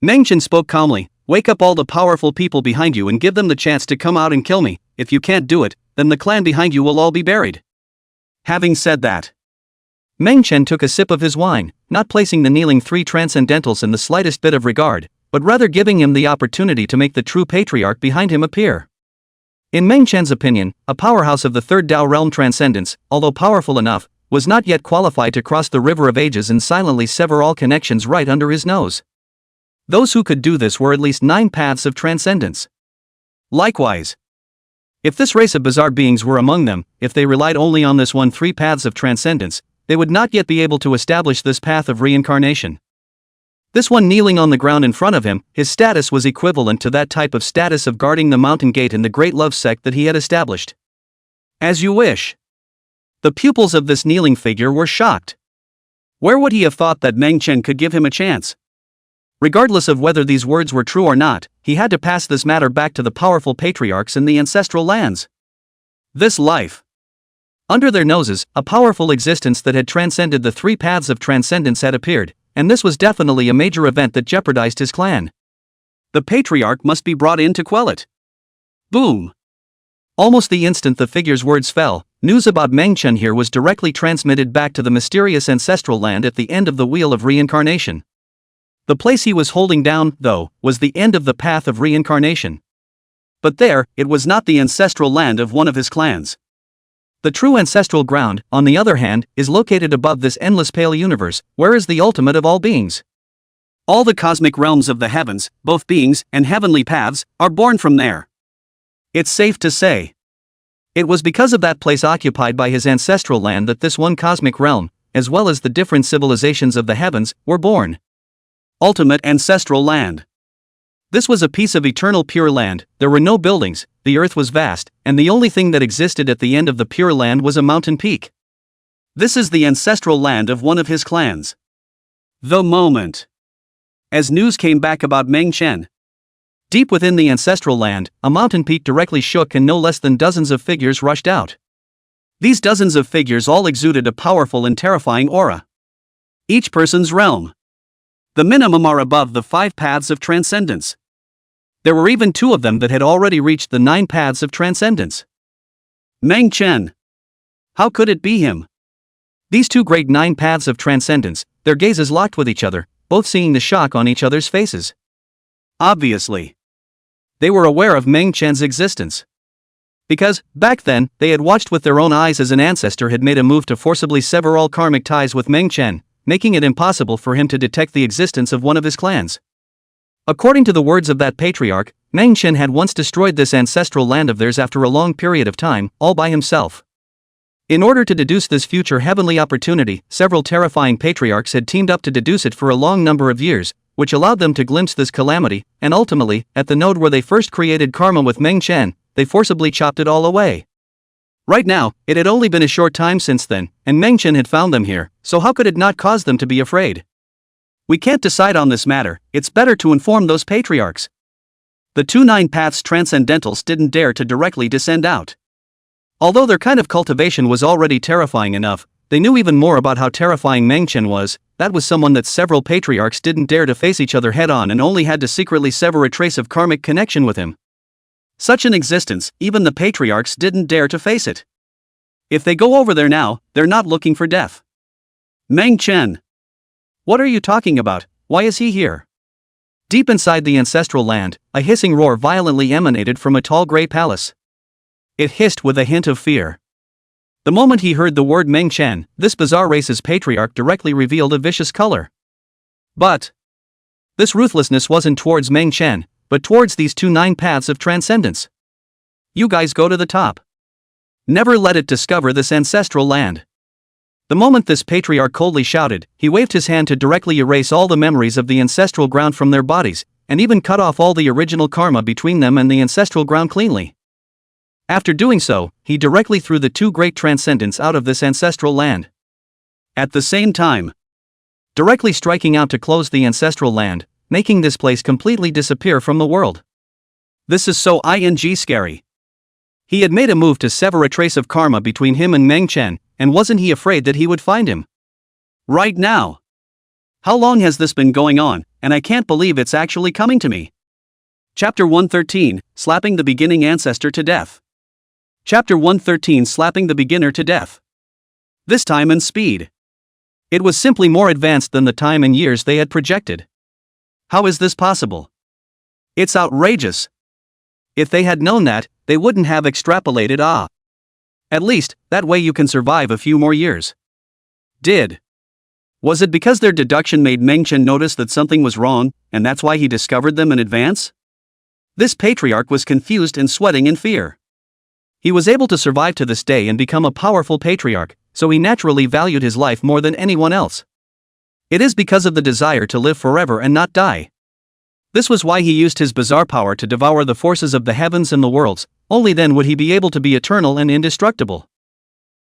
Meng Chen spoke calmly. Wake up all the powerful people behind you and give them the chance to come out and kill me. If you can't do it, then the clan behind you will all be buried. Having said that, Meng Chen took a sip of his wine, not placing the kneeling 3 transcendentals in the slightest bit of regard, but rather giving him the opportunity to make the true patriarch behind him appear. In Meng Chen's opinion, a powerhouse of the third Tao realm transcendence, although powerful enough, was not yet qualified to cross the river of ages and silently sever all connections right under his nose. Those who could do this were at least 9 paths of transcendence. Likewise, if this race of bizarre beings were among them, if they relied only on this 3 paths of transcendence, they would not yet be able to establish this path of reincarnation. This one kneeling on the ground in front of him, his status was equivalent to that type of status of guarding the mountain gate in the great love sect that he had established. As you wish. The pupils of this kneeling figure were shocked. Where would he have thought that Meng Chen could give him a chance? Regardless of whether these words were true or not, he had to pass this matter back to the powerful patriarchs in the ancestral lands. This life. Under their noses, a powerful existence that had transcended the 3 paths of transcendence had appeared, and this was definitely a major event that jeopardized his clan. The patriarch must be brought in to quell it. Boom. Almost the instant the figure's words fell, news about Meng Chen here was directly transmitted back to the mysterious ancestral land at the end of the wheel of reincarnation. The place he was holding down, though, was the end of the path of reincarnation. But there, it was not the ancestral land of one of his clans. The true ancestral ground, on the other hand, is located above this endless pale universe, where is the ultimate of all beings. All the cosmic realms of the heavens, both beings and heavenly paths, are born from there. It's safe to say. It was because of that place occupied by his ancestral land that this one cosmic realm, as well as the different civilizations of the heavens, were born. Ultimate ancestral land. This was a piece of eternal pure land. There were no buildings, the earth was vast, and the only thing that existed at the end of the pure land was a mountain peak. This is the ancestral land of one of his clans. The moment. As news came back about Meng Chen. Deep within the ancestral land, a mountain peak directly shook and no less than dozens of figures rushed out. These dozens of figures all exuded a powerful and terrifying aura. Each person's realm. The minimum are above the 5 paths of transcendence. There were even 2 of them that had already reached the 9 paths of transcendence. Meng Chen. How could it be him? These 2 great 9 paths of transcendence, their gazes locked with each other, both seeing the shock on each other's faces. Obviously, they were aware of Meng Chen's existence. Because, back then, they had watched with their own eyes as an ancestor had made a move to forcibly sever all karmic ties with Meng Chen, making it impossible for him to detect the existence of one of his clans. According to the words of that patriarch, Meng Chen had once destroyed this ancestral land of theirs after a long period of time, all by himself. In order to deduce this future heavenly opportunity, several terrifying patriarchs had teamed up to deduce it for a long number of years, which allowed them to glimpse this calamity, and ultimately, at the node where they first created karma with Meng Chen, they forcibly chopped it all away. Right now, it had only been a short time since then, and Meng Chen had found them here, so how could it not cause them to be afraid? We can't decide on this matter, it's better to inform those patriarchs. The 2 9 paths transcendentals didn't dare to directly descend out. Although their kind of cultivation was already terrifying enough, they knew even more about how terrifying Meng Chen was. That was someone that several patriarchs didn't dare to face each other head-on and only had to secretly sever a trace of karmic connection with him. Such an existence, even the patriarchs didn't dare to face it. If they go over there now, they're not looking for death. Meng Chen. What are you talking about? Why is he here? Deep inside the ancestral land, a hissing roar violently emanated from a tall gray palace. It hissed with a hint of fear. The moment he heard the word Meng Chen, this bizarre race's patriarch directly revealed a vicious color. But this ruthlessness wasn't towards Meng Chen, but towards these 2 9 paths of transcendence. You guys go to the top. Never let it discover this ancestral land. The moment this patriarch coldly shouted, he waved his hand to directly erase all the memories of the ancestral ground from their bodies, and even cut off all the original karma between them and the ancestral ground cleanly. After doing so, he directly threw the 2 great transcendents out of this ancestral land. At the same time, directly striking out to close the ancestral land, making this place completely disappear from the world. This is so scary. He had made a move to sever a trace of karma between him and Meng Chen, and wasn't he afraid that he would find him? Right now. How long has this been going on, and I can't believe it's actually coming to me. Chapter 113, Slapping the Beginning Ancestor to Death. Chapter 113, Slapping the Beginner to Death. This time and speed. It was simply more advanced than the time and years they had projected. How is this possible? It's outrageous. If they had known that, they wouldn't have extrapolated. At least, that way you can survive a few more years. Was it because their deduction made Meng Chen notice that something was wrong, and that's why he discovered them in advance? This patriarch was confused and sweating in fear. He was able to survive to this day and become a powerful patriarch, so he naturally valued his life more than anyone else. It is because of the desire to live forever and not die. This was why he used his bizarre power to devour the forces of the heavens and the worlds. Only then would he be able to be eternal and indestructible.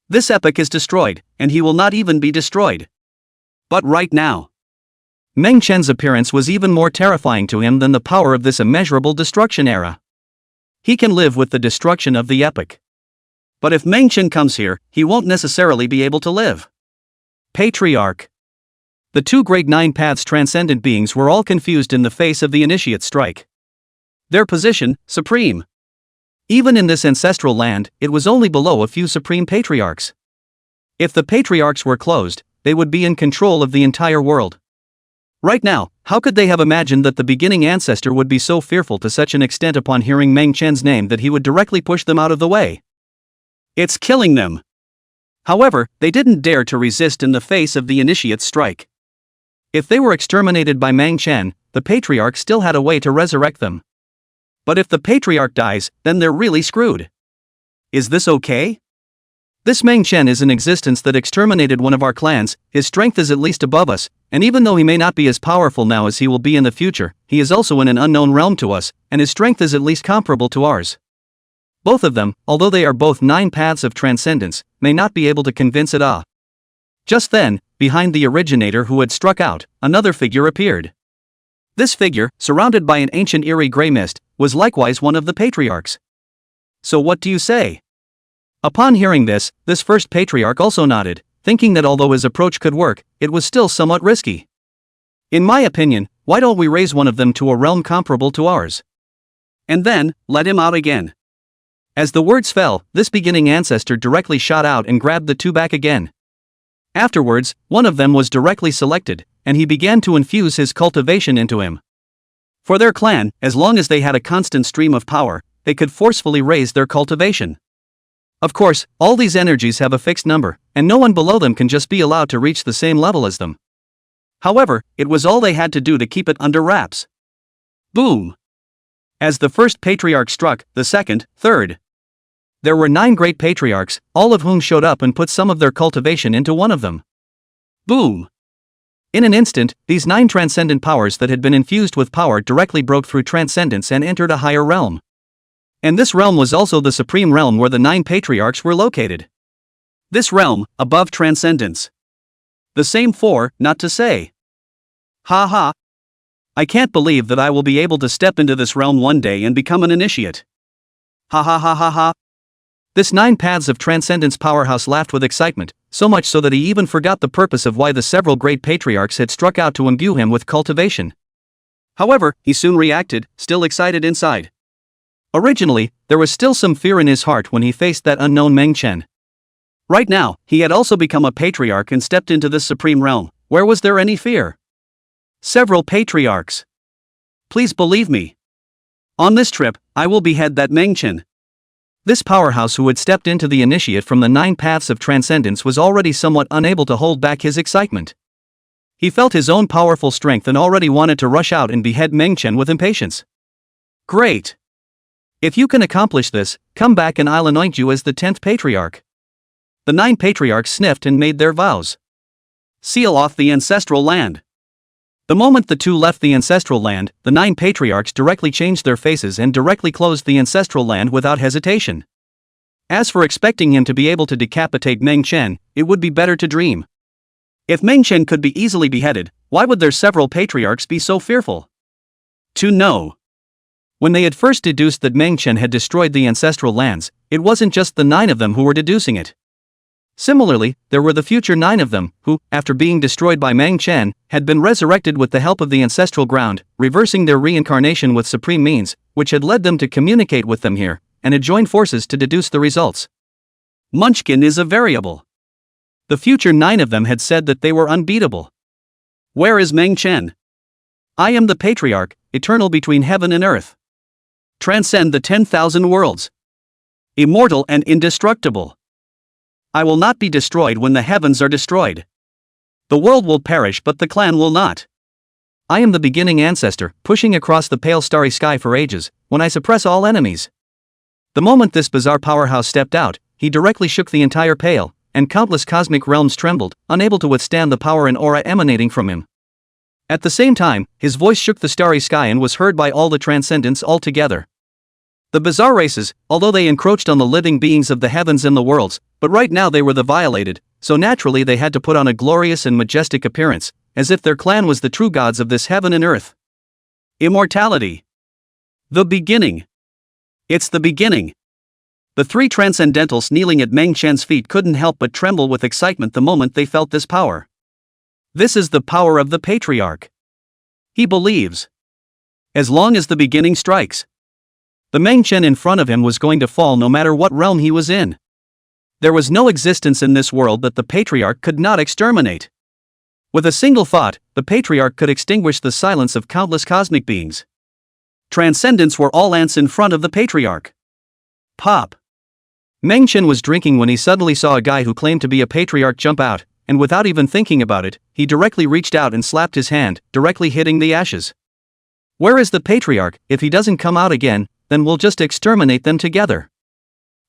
This epoch is destroyed, and he will not even be destroyed. But right now, Meng Chen's appearance was even more terrifying to him than the power of this immeasurable destruction era. He can live with the destruction of the epoch. But if Meng Chen comes here, he won't necessarily be able to live. Patriarch. The 2 great 9 paths transcendent beings were all confused in the face of the initiate strike. Their position, supreme. Even in this ancestral land, it was only below a few supreme patriarchs. If the patriarchs were closed, they would be in control of the entire world. Right now, how could they have imagined that the beginning ancestor would be so fearful to such an extent upon hearing Meng Chen's name that he would directly push them out of the way? It's killing them. However, they didn't dare to resist in the face of the initiate's strike. If they were exterminated by Meng Chen, the patriarch still had a way to resurrect them. But if the patriarch dies, then they're really screwed. Is this okay? This Meng Chen is an existence that exterminated one of our clans. His strength is at least above us, and even though he may not be as powerful now as he will be in the future, he is also in an unknown realm to us, and his strength is at least comparable to ours. Both of them, although they are both 9 paths of transcendence, may not be able to convince it. Just then, behind the originator who had struck out, another figure appeared. This figure, surrounded by an ancient eerie grey mist, was likewise one of the patriarchs. So what do you say? Upon hearing this first patriarch also nodded, thinking that although his approach could work, it was still somewhat risky. In my opinion, why don't we raise one of them to a realm comparable to ours? And then, let him out again. As the words fell, this beginning ancestor directly shot out and grabbed the two back again. Afterwards, one of them was directly selected, and he began to infuse his cultivation into him. For their clan, as long as they had a constant stream of power, they could forcefully raise their cultivation. Of course, all these energies have a fixed number, and no one below them can just be allowed to reach the same level as them. However, it was all they had to do to keep it under wraps. Boom! As the first patriarch struck, the second, third. There were 9 great patriarchs, all of whom showed up and put some of their cultivation into one of them. Boom! In an instant, these 9 transcendent powers that had been infused with power directly broke through transcendence and entered a higher realm. And this realm was also the supreme realm where the 9 patriarchs were located. This realm, above transcendence. The same 4, not to say. Ha ha. I can't believe that I will be able to step into this realm one day and become an initiate. Ha ha ha ha ha. This 9 paths of transcendence powerhouse laughed with excitement, so much so that he even forgot the purpose of why the several great patriarchs had struck out to imbue him with cultivation. However, he soon reacted, still excited inside. Originally, there was still some fear in his heart when he faced that unknown Meng Chen. Right now, he had also become a patriarch and stepped into this supreme realm. Where was there any fear? Several patriarchs. Please believe me. On this trip, I will behead that Meng Chen. This powerhouse who had stepped into the initiate from the 9 paths of transcendence was already somewhat unable to hold back his excitement. He felt his own powerful strength and already wanted to rush out and behead Meng Chen with impatience. Great! If you can accomplish this, come back and I'll anoint you as the 10th patriarch. The 9 patriarchs sniffed and made their vows. Seal off the ancestral land. The moment the two left the ancestral land, the 9 patriarchs directly changed their faces and directly closed the ancestral land without hesitation. As for expecting him to be able to decapitate Meng Chen, it would be better to dream. If Meng Chen could be easily beheaded, why would their several patriarchs be so fearful? To know. When they had first deduced that Meng Chen had destroyed the ancestral lands, it wasn't just the 9 of them who were deducing it. Similarly, there were the future 9 of them, who, after being destroyed by Meng Chen, had been resurrected with the help of the ancestral ground, reversing their reincarnation with supreme means, which had led them to communicate with them here, and had joined forces to deduce the results. Munchkin is a variable. The future 9 of them had said that they were unbeatable. Where is Meng Chen? I am the patriarch, eternal between heaven and earth. Transcend the 10,000 worlds. Immortal and indestructible. I will not be destroyed when the heavens are destroyed. The world will perish but the clan will not. I am the beginning ancestor, pushing across the pale starry sky for ages, when I suppress all enemies. The moment this bizarre powerhouse stepped out, he directly shook the entire pale, and countless cosmic realms trembled, unable to withstand the power and aura emanating from him. At the same time, his voice shook the starry sky and was heard by all the transcendents altogether. The bizarre races, although they encroached on the living beings of the heavens and the worlds, but right now they were the violated, so naturally they had to put on a glorious and majestic appearance, as if their clan was the true gods of this heaven and earth. Immortality. The beginning. It's the beginning. The 3 transcendentals kneeling at Meng Chen's feet couldn't help but tremble with excitement the moment they felt this power. This is the power of the patriarch. He believes. As long as the beginning strikes, the Meng Chen in front of him was going to fall no matter what realm he was in. There was no existence in this world that the patriarch could not exterminate. With a single thought, the patriarch could extinguish the silence of countless cosmic beings. Transcendents were all ants in front of the patriarch. Pop. Meng Chen was drinking when he suddenly saw a guy who claimed to be a patriarch jump out, and without even thinking about it, he directly reached out and slapped his hand, directly hitting the ashes. Where is the patriarch? If he doesn't come out again, then we'll just exterminate them together.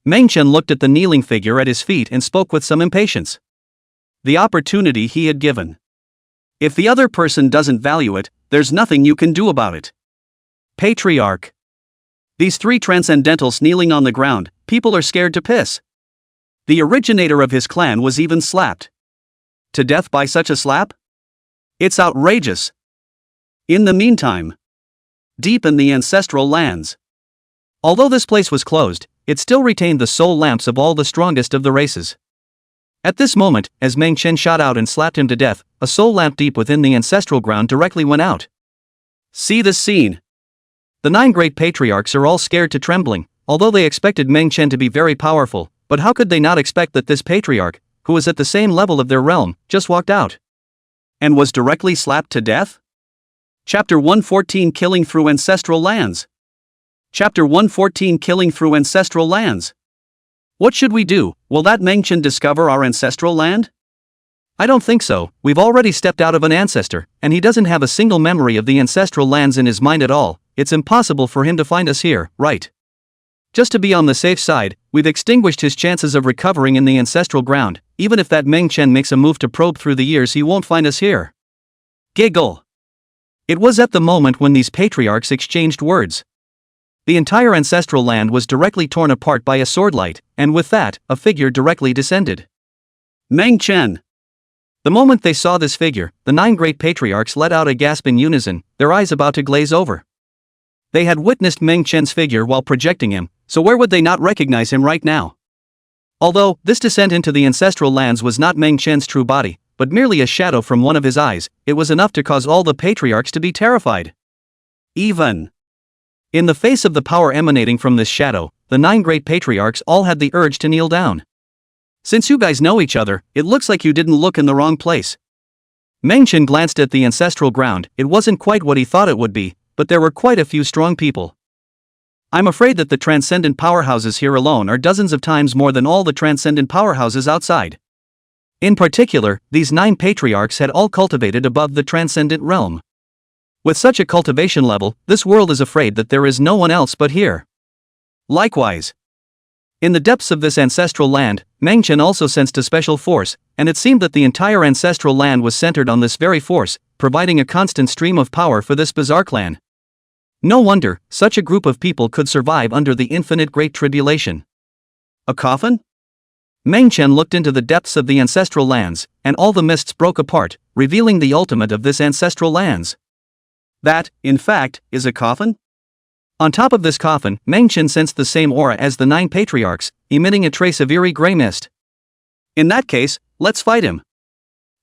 Meng Chen looked at the kneeling figure at his feet and spoke with some impatience. The opportunity he had given. If the other person doesn't value it, there's nothing you can do about it. Patriarch. These three transcendentals kneeling on the ground, people are scared to piss. The originator of his clan was even slapped. To death by such a slap? It's outrageous. In the meantime, deep in the ancestral lands. Although this place was closed, it still retained the soul lamps of all the strongest of the races. At this moment, as Meng Chen shot out and slapped him to death, a soul lamp deep within the ancestral ground directly went out. See this scene. The 9 great patriarchs are all scared to trembling, although they expected Meng Chen to be very powerful, but how could they not expect that this patriarch, who was at the same level of their realm, just walked out? And was directly slapped to death? Chapter 114 Killing Through Ancestral Lands. Chapter 114 Killing Through Ancestral Lands. What should we do? Will that Meng Chen discover our ancestral land? I don't think so. We've already stepped out of an ancestor, and he doesn't have a single memory of the ancestral lands in his mind at all. It's impossible for him to find us here, right? Just to be on the safe side, we've extinguished his chances of recovering in the ancestral ground. Even if that Meng Chen makes a move to probe through the years, he won't find us here. Giggle. It was at the moment when these patriarchs exchanged words. The entire ancestral land was directly torn apart by a swordlight, and with that, a figure directly descended. Meng Chen. The moment they saw this figure, the 9 great patriarchs let out a gasp in unison, their eyes about to glaze over. They had witnessed Meng Chen's figure while projecting him, so where would they not recognize him right now? Although, this descent into the ancestral lands was not Meng Chen's true body, but merely a shadow from one of his eyes, it was enough to cause all the patriarchs to be terrified. Even in the face of the power emanating from this shadow, the 9 great patriarchs all had the urge to kneel down. Since you guys know each other, it looks like you didn't look in the wrong place. Meng Chen glanced at the ancestral ground. It wasn't quite what he thought it would be, but there were quite a few strong people. I'm afraid that the transcendent powerhouses here alone are dozens of times more than all the transcendent powerhouses outside. In particular, these 9 patriarchs had all cultivated above the transcendent realm. With such a cultivation level, this world is afraid that there is no one else but here. Likewise, in the depths of this ancestral land, Meng Chen also sensed a special force, and it seemed that the entire ancestral land was centered on this very force, providing a constant stream of power for this bizarre clan. No wonder, such a group of people could survive under the infinite great tribulation. A coffin? Meng Chen looked into the depths of the ancestral lands, and all the mists broke apart, revealing the ultimate of this ancestral lands. That, in fact, is a coffin? On top of this coffin, Meng Chen sensed the same aura as the 9 patriarchs, emitting a trace of eerie gray mist. In that case, let's fight him.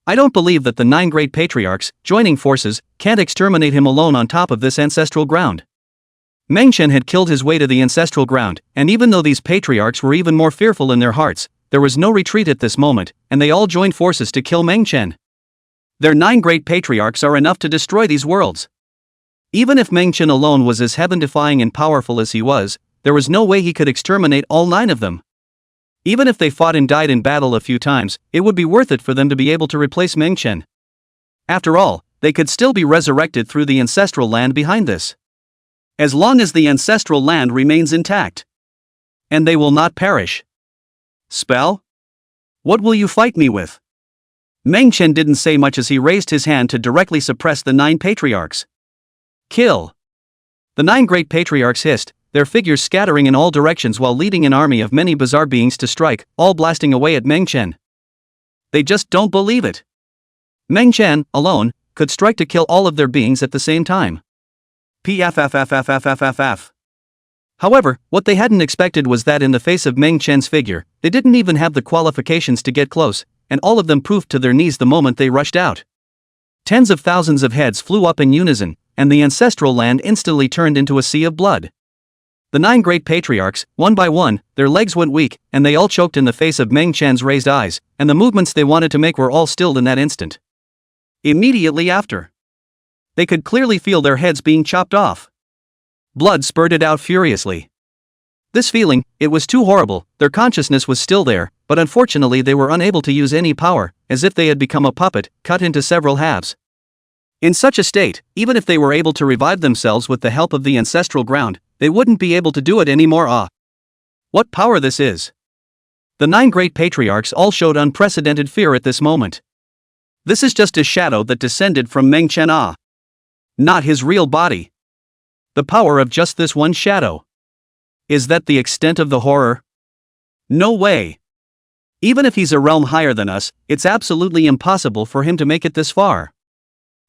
I don't believe that the 9 great patriarchs, joining forces, can't exterminate him alone on top of this ancestral ground. Meng Chen had killed his way to the ancestral ground, and even though these patriarchs were even more fearful in their hearts, there was no retreat at this moment, and they all joined forces to kill Meng Chen. Their 9 great patriarchs are enough to destroy these worlds. Even if Meng Chen alone was as heaven-defying and powerful as he was, there was no way he could exterminate all 9 of them. Even if they fought and died in battle a few times, it would be worth it for them to be able to replace Meng Chen. After all, they could still be resurrected through the ancestral land behind this. As long as the ancestral land remains intact. And they will not perish. Spell? What will you fight me with? Meng Chen didn't say much as he raised his hand to directly suppress the 9 patriarchs. Kill! The 9 great patriarchs hissed, their figures scattering in all directions while leading an army of many bizarre beings to strike, all blasting away at Meng Chen. They just don't believe it. Meng Chen, alone, could strike to kill all of their beings at the same time. Pffffffffff. However, what they hadn't expected was that in the face of Meng Chen's figure, they didn't even have the qualifications to get close, and all of them poofed to their knees the moment they rushed out. Tens of thousands of heads flew up in unison, and the ancestral land instantly turned into a sea of blood. The 9 great patriarchs, one by one, their legs went weak, and they all choked in the face of Meng Chen's raised eyes, and the movements they wanted to make were all stilled in that instant. Immediately after, they could clearly feel their heads being chopped off. Blood spurted out furiously. This feeling, it was too horrible. Their consciousness was still there, but unfortunately they were unable to use any power, as if they had become a puppet, cut into several halves. In such a state, even if they were able to revive themselves with the help of the ancestral ground, they wouldn't be able to do it anymore. What power this is! The 9 great patriarchs all showed unprecedented fear at this moment. This is just a shadow that descended from Meng Chen, not his real body. The power of just this one shadow. Is that the extent of the horror? No way. Even if he's a realm higher than us, it's absolutely impossible for him to make it this far.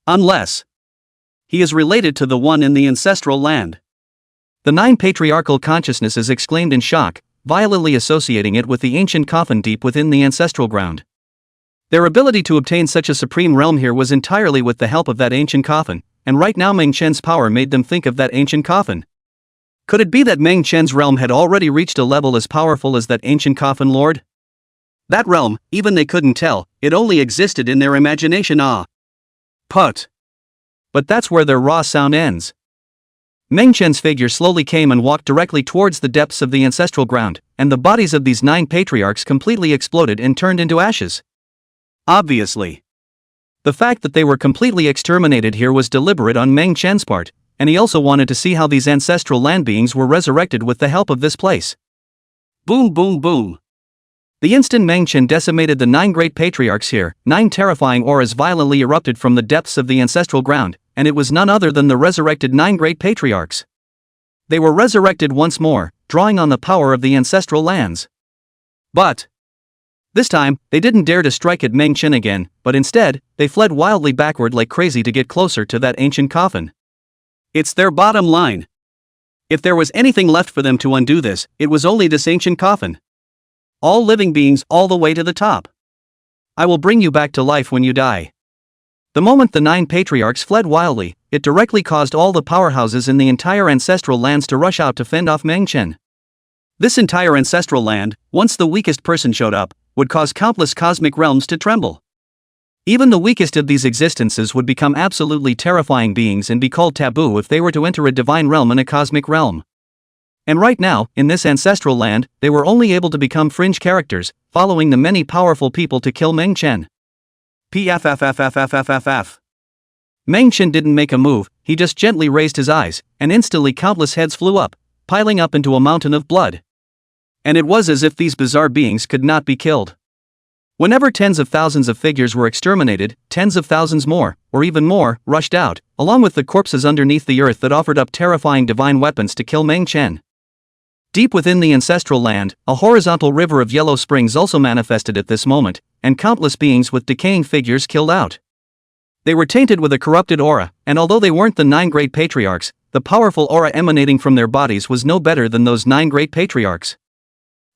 Unless he is related to the one in the ancestral land. The 9 patriarchal consciousnesses exclaimed in shock, violently associating it with the ancient coffin deep within the ancestral ground. Their ability to obtain such a supreme realm here was entirely with the help of that ancient coffin, and right now Meng Chen's power made them think of that ancient coffin. Could it be that Meng Chen's realm had already reached a level as powerful as that ancient coffin lord? That realm, even they couldn't tell, it only existed in their imagination. But that's where their raw sound ends. Meng Chen's figure slowly came and walked directly towards the depths of the ancestral ground, and the bodies of these 9 patriarchs completely exploded and turned into ashes. Obviously. The fact that they were completely exterminated here was deliberate on Meng Chen's part, and he also wanted to see how these ancestral land beings were resurrected with the help of this place. Boom boom boom. The instant Meng Chen decimated the 9 great patriarchs here, 9 terrifying auras violently erupted from the depths of the ancestral ground, and it was none other than the resurrected 9 great patriarchs. They were resurrected once more, drawing on the power of the ancestral lands. But this time, they didn't dare to strike at Meng Chen again, but instead, they fled wildly backward like crazy to get closer to that ancient coffin. It's their bottom line. If there was anything left for them to undo this, it was only this ancient coffin. All living beings all the way to the top. I will bring you back to life when you die. The moment the 9 patriarchs fled wildly, it directly caused all the powerhouses in the entire ancestral lands to rush out to fend off Meng Chen. This entire ancestral land, once the weakest person showed up, would cause countless cosmic realms to tremble. Even the weakest of these existences would become absolutely terrifying beings and be called taboo if they were to enter a divine realm in a cosmic realm. And right now, in this ancestral land, they were only able to become fringe characters, following the many powerful people to kill Meng Chen. Pffffffffff. Meng Chen didn't make a move, he just gently raised his eyes, and instantly countless heads flew up, piling up into a mountain of blood. And it was as if these bizarre beings could not be killed. Whenever tens of thousands of figures were exterminated, tens of thousands more, or even more, rushed out, along with the corpses underneath the earth that offered up terrifying divine weapons to kill Meng Chen. Deep within the ancestral land, a horizontal river of yellow springs also manifested at this moment, and countless beings with decaying figures killed out. They were tainted with a corrupted aura, and although they weren't the 9 great patriarchs, the powerful aura emanating from their bodies was no better than those 9 great patriarchs.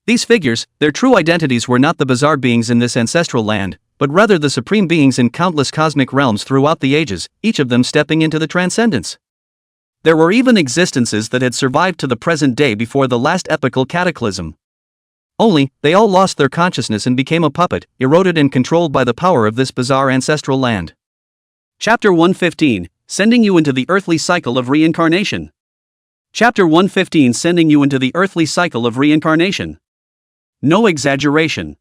These figures, their true identities were not the bizarre beings in this ancestral land, but rather the supreme beings in countless cosmic realms throughout the ages, each of them stepping into the transcendence. There were even existences that had survived to the present day before the last epochal cataclysm. Only, they all lost their consciousness and became a puppet, eroded and controlled by the power of this bizarre ancestral land. Chapter 115, Sending You into the Earthly Cycle of Reincarnation. Chapter 115, Sending You into the Earthly Cycle of Reincarnation. No exaggeration.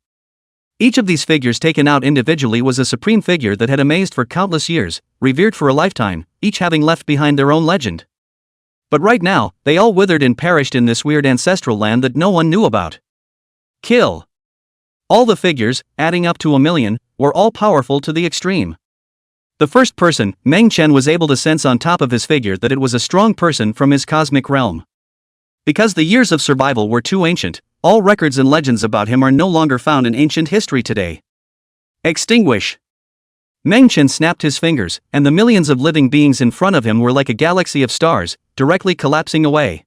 Each of these figures taken out individually was a supreme figure that had amazed for countless years, revered for a lifetime, each having left behind their own legend. But right now, they all withered and perished in this weird ancestral land that no one knew about. Kill. All the figures, adding up to 1,000,000, were all powerful to the extreme. The first person, Meng Chen, was able to sense on top of his figure that it was a strong person from his cosmic realm. Because the years of survival were too ancient, all records and legends about him are no longer found in ancient history today. Extinguish. Meng Chen snapped his fingers, and the millions of living beings in front of him were like a galaxy of stars, directly collapsing away.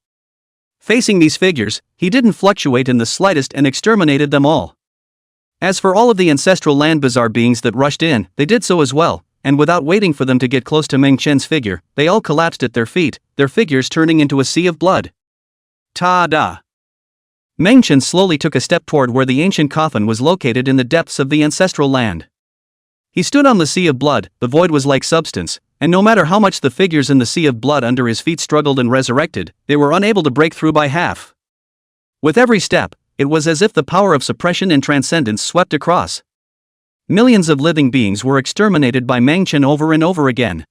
Facing these figures, he didn't fluctuate in the slightest and exterminated them all. As for all of the ancestral land bizarre beings that rushed in, they did so as well, and without waiting for them to get close to Meng Chen's figure, they all collapsed at their feet, their figures turning into a sea of blood. Ta-da! Meng Chen slowly took a step toward where the ancient coffin was located in the depths of the ancestral land. He stood on the sea of blood, the void was like substance, and no matter how much the figures in the sea of blood under his feet struggled and resurrected, they were unable to break through by half. With every step, it was as if the power of suppression and transcendence swept across. Millions of living beings were exterminated by Meng Chen over and over again.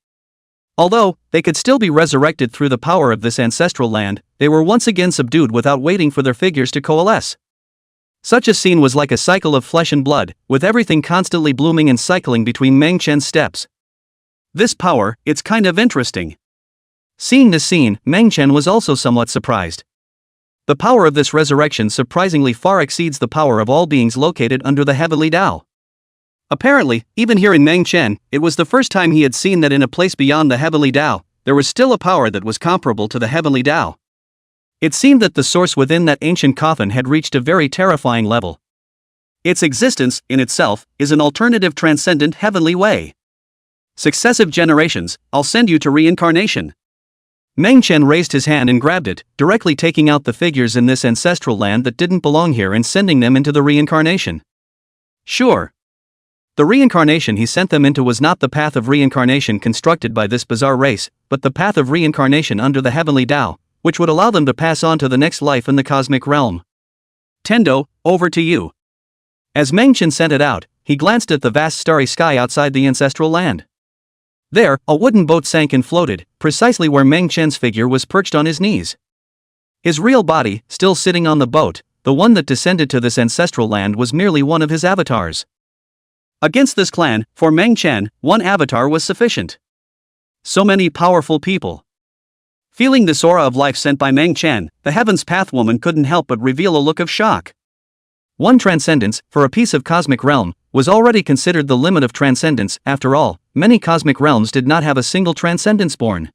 Although they could still be resurrected through the power of this ancestral land, they were once again subdued without waiting for their figures to coalesce. Such a scene was like a cycle of flesh and blood, with everything constantly blooming and cycling between Meng Chen's steps. This power, it's kind of interesting. Seeing this scene, Meng Chen was also somewhat surprised. The power of this resurrection surprisingly far exceeds the power of all beings located under the heavenly Tao. Apparently, even here in Meng Chen, it was the first time he had seen that in a place beyond the heavenly Tao, there was still a power that was comparable to the heavenly Tao. It seemed that the source within that ancient coffin had reached a very terrifying level. Its existence, in itself, is an alternative transcendent heavenly way. Successive generations, I'll send you to reincarnation. Meng Chen raised his hand and grabbed it, directly taking out the figures in this ancestral land that didn't belong here and sending them into the reincarnation. Sure. The reincarnation he sent them into was not the path of reincarnation constructed by this bizarre race, but the path of reincarnation under the heavenly Tao, which would allow them to pass on to the next life in the cosmic realm. Tendo, over to you. As Meng Chen sent it out, he glanced at the vast starry sky outside the ancestral land. There, a wooden boat sank and floated, precisely where Meng Chen's figure was perched on his knees. His real body, still sitting on the boat, the one that descended to this ancestral land, was merely one of his avatars. Against this clan, for Meng Chen, one avatar was sufficient. So many powerful people. Feeling this aura of life sent by Meng Chen, the Heaven's Path woman couldn't help but reveal a look of shock. One transcendence, for a piece of cosmic realm, was already considered the limit of transcendence. After all, many cosmic realms did not have a single transcendence born.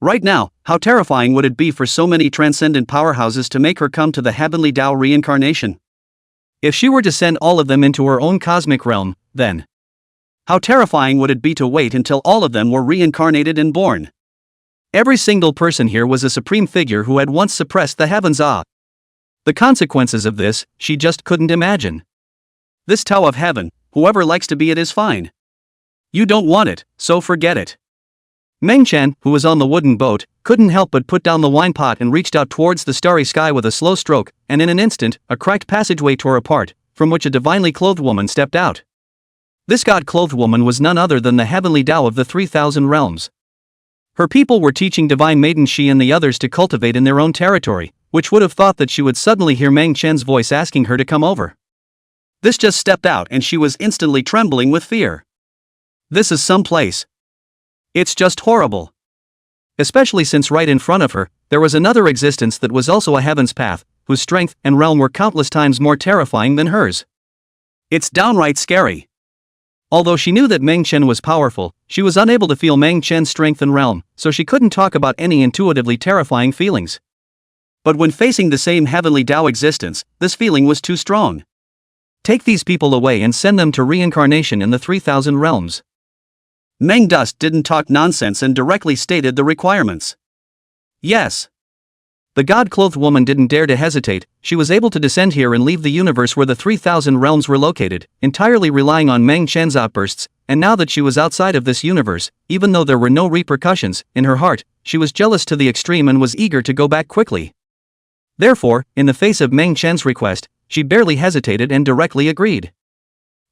Right now, how terrifying would it be for so many transcendent powerhouses to make her come to the heavenly Tao reincarnation? If she were to send all of them into her own cosmic realm, then how terrifying would it be to wait until all of them were reincarnated and born? Every single person here was a supreme figure who had once suppressed the heavens. The consequences of this, she just couldn't imagine. This Tao of heaven, whoever likes to be it is fine. You don't want it, so forget it. Meng Chen, who was on the wooden boat, couldn't help but put down the wine pot and reached out towards the starry sky with a slow stroke, and in an instant, a cracked passageway tore apart, from which a divinely clothed woman stepped out. This god-clothed woman was none other than the heavenly Tao of the 3,000 realms. Her people were teaching divine maiden she and the others to cultivate in their own territory, which would have thought that she would suddenly hear Meng Chen's voice asking her to come over. This just stepped out and she was instantly trembling with fear. This is some place. It's just horrible. Especially since right in front of her, there was another existence that was also a heaven's path, whose strength and realm were countless times more terrifying than hers. It's downright scary. Although she knew that Meng Chen was powerful, she was unable to feel Meng Chen's strength and realm, so she couldn't talk about any intuitively terrifying feelings. But when facing the same heavenly Tao existence, this feeling was too strong. Take these people away and send them to reincarnation in the 3,000 realms. Meng Dust didn't talk nonsense and directly stated the requirements. Yes. The god-clothed woman didn't dare to hesitate. She was able to descend here and leave the universe where the 3,000 realms were located, entirely relying on Meng Chen's outbursts, and now that she was outside of this universe, even though there were no repercussions, in her heart, she was jealous to the extreme and was eager to go back quickly. Therefore, in the face of Meng Chen's request, she barely hesitated and directly agreed.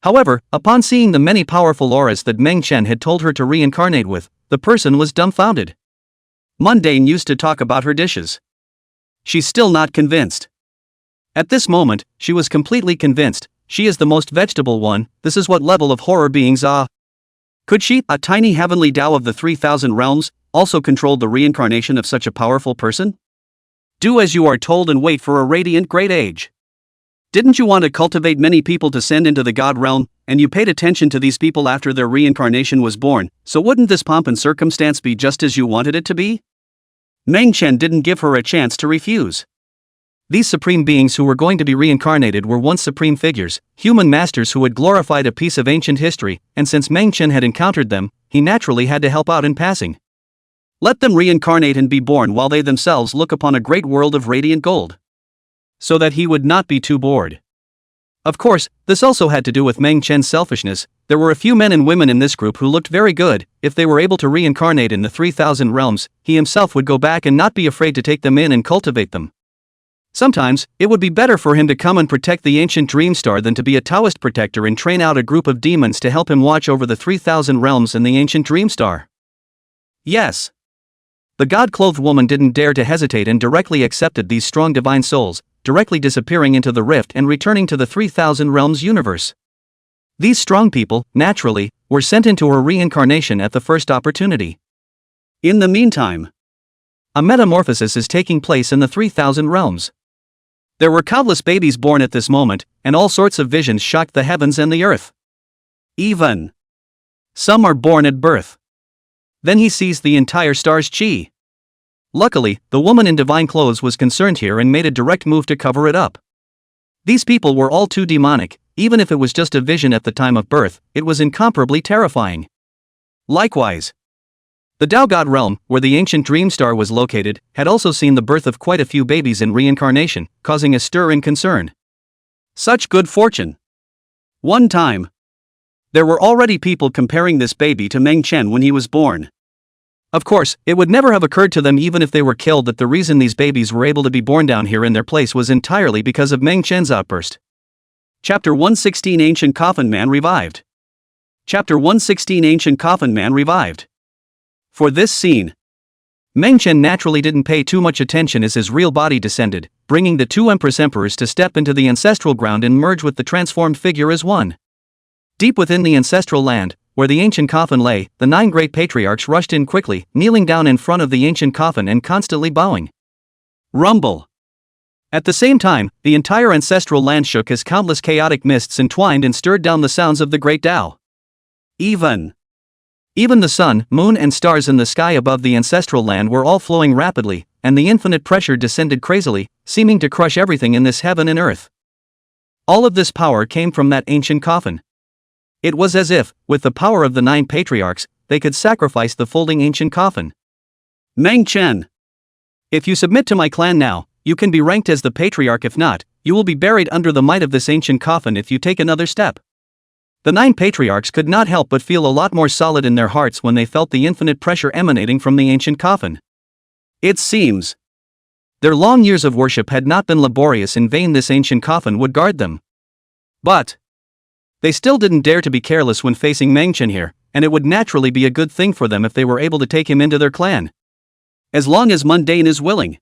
However, upon seeing the many powerful auras that Meng Chen had told her to reincarnate with, the person was dumbfounded. Mundane used to talk about her dishes. She's still not convinced. At this moment, she was completely convinced. She is the most vegetable one. This is what level of horror beings are. Could she, a tiny heavenly Tao of the 3,000 realms, also control the reincarnation of such a powerful person? Do as you are told and wait for a radiant great age. Didn't you want to cultivate many people to send into the God realm, and you paid attention to these people after their reincarnation was born, so wouldn't this pomp and circumstance be just as you wanted it to be? Meng Chen didn't give her a chance to refuse. These supreme beings who were going to be reincarnated were once supreme figures, human masters who had glorified a piece of ancient history, and since Meng Chen had encountered them, he naturally had to help out in passing. Let them reincarnate and be born while they themselves look upon a great world of radiant gold. So that he would not be too bored. Of course, this also had to do with Meng Chen's selfishness. There were a few men and women in this group who looked very good. If they were able to reincarnate in the 3,000 realms, he himself would go back and not be afraid to take them in and cultivate them. Sometimes, it would be better for him to come and protect the ancient dream star than to be a Taoist protector and train out a group of demons to help him watch over the 3,000 realms and the ancient dream star. Yes. The God-clothed woman didn't dare to hesitate and directly accepted these strong divine souls, directly disappearing into the rift and returning to the 3000 Realms universe. These strong people, naturally, were sent into her reincarnation at the first opportunity. In the meantime, a metamorphosis is taking place in the 3000 Realms. There were countless babies born at this moment, and all sorts of visions shocked the heavens and the earth. Even some are born at birth. Then he sees the entire star's chi. Luckily, the woman in divine clothes was concerned here and made a direct move to cover it up. These people were all too demonic. Even if it was just a vision at the time of birth, it was incomparably terrifying. Likewise, the Tao God realm, where the ancient dream star was located, had also seen the birth of quite a few babies in reincarnation, causing a stir and concern. Such good fortune. One time, there were already people comparing this baby to Meng Chen when he was born. Of course, it would never have occurred to them even if they were killed that the reason these babies were able to be born down here in their place was entirely because of Meng Chen's outburst. Chapter 116 Ancient Coffin Man Revived. Chapter 116 Ancient Coffin Man Revived. For this scene, Meng Chen naturally didn't pay too much attention as his real body descended, bringing the two Empress-Emperors to step into the ancestral ground and merge with the transformed figure as one. Deep within the ancestral land, where the ancient coffin lay, the 9 great patriarchs rushed in quickly, kneeling down in front of the ancient coffin and constantly bowing. Rumble. At the same time, the entire ancestral land shook as countless chaotic mists entwined and stirred down the sounds of the great Tao. Even the sun, moon and stars in the sky above the ancestral land were all flowing rapidly, and the infinite pressure descended crazily, seeming to crush everything in this heaven and earth. All of this power came from that ancient coffin. It was as if, with the power of the 9 patriarchs, they could sacrifice the folding ancient coffin. Meng Chen, if you submit to my clan now, you can be ranked as the patriarch. If not, you will be buried under the might of this ancient coffin if you take another step. The 9 patriarchs could not help but feel a lot more solid in their hearts when they felt the infinite pressure emanating from the ancient coffin. It seems their long years of worship had not been laborious in vain. This ancient coffin would guard them. But they still didn't dare to be careless when facing Meng Chen here, and it would naturally be a good thing for them if they were able to take him into their clan. As long as Mundane is willing.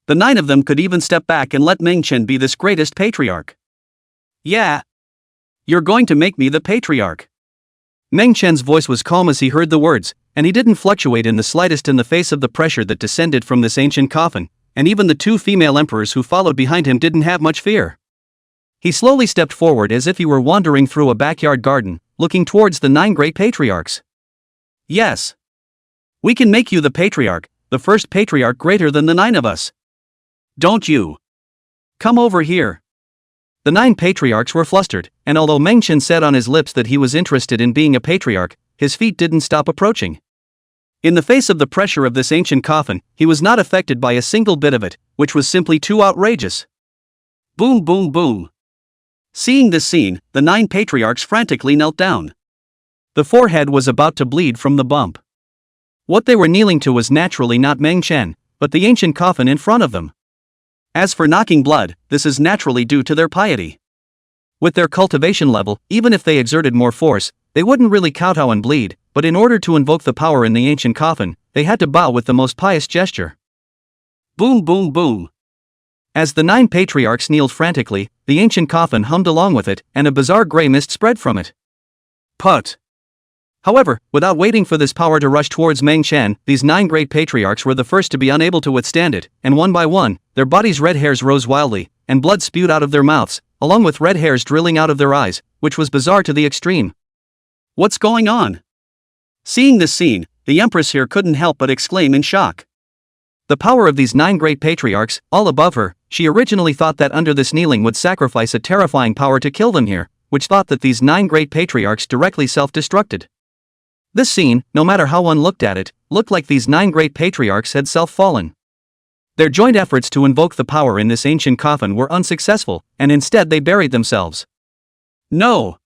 The 9 of them could even step back and let Meng Chen be this greatest patriarch. Yeah. You're going to make me the patriarch. Meng Chen's voice was calm as he heard the words, and he didn't fluctuate in the slightest in the face of the pressure that descended from this ancient coffin, and even the 2 female emperors who followed behind him didn't have much fear. He slowly stepped forward as if he were wandering through a backyard garden, looking towards the 9 great patriarchs. Yes. We can make you the patriarch, the first patriarch greater than the 9 of us. Don't you? Come over here. The 9 patriarchs were flustered, and although Meng Chen said on his lips that he was interested in being a patriarch, his feet didn't stop approaching. In the face of the pressure of this ancient coffin, he was not affected by a single bit of it, which was simply too outrageous. Boom, boom, boom. Seeing this scene, the 9 patriarchs frantically knelt down. The forehead was about to bleed from the bump. What they were kneeling to was naturally not Meng Chen, but the ancient coffin in front of them. As for knocking blood, this is naturally due to their piety. With their cultivation level, even if they exerted more force, they wouldn't really kowtow and bleed, but in order to invoke the power in the ancient coffin, they had to bow with the most pious gesture. Boom, boom, boom. As the 9 patriarchs kneeled frantically, the ancient coffin hummed along with it, and a bizarre gray mist spread from it. Put. However, without waiting for this power to rush towards Meng Chen, these 9 great patriarchs were the first to be unable to withstand it, and one by one, their bodies' red hairs rose wildly, and blood spewed out of their mouths, along with red hairs drilling out of their eyes, which was bizarre to the extreme. What's going on? Seeing this scene, the Empress here couldn't help but exclaim in shock. The power of these 9 great patriarchs, all above her, she originally thought that under this kneeling would sacrifice a terrifying power to kill them here, which thought that these 9 great patriarchs directly self-destructed. This scene, no matter how one looked at it, looked like these 9 great patriarchs had self-fallen. Their joint efforts to invoke the power in this ancient coffin were unsuccessful, and instead they buried themselves. No!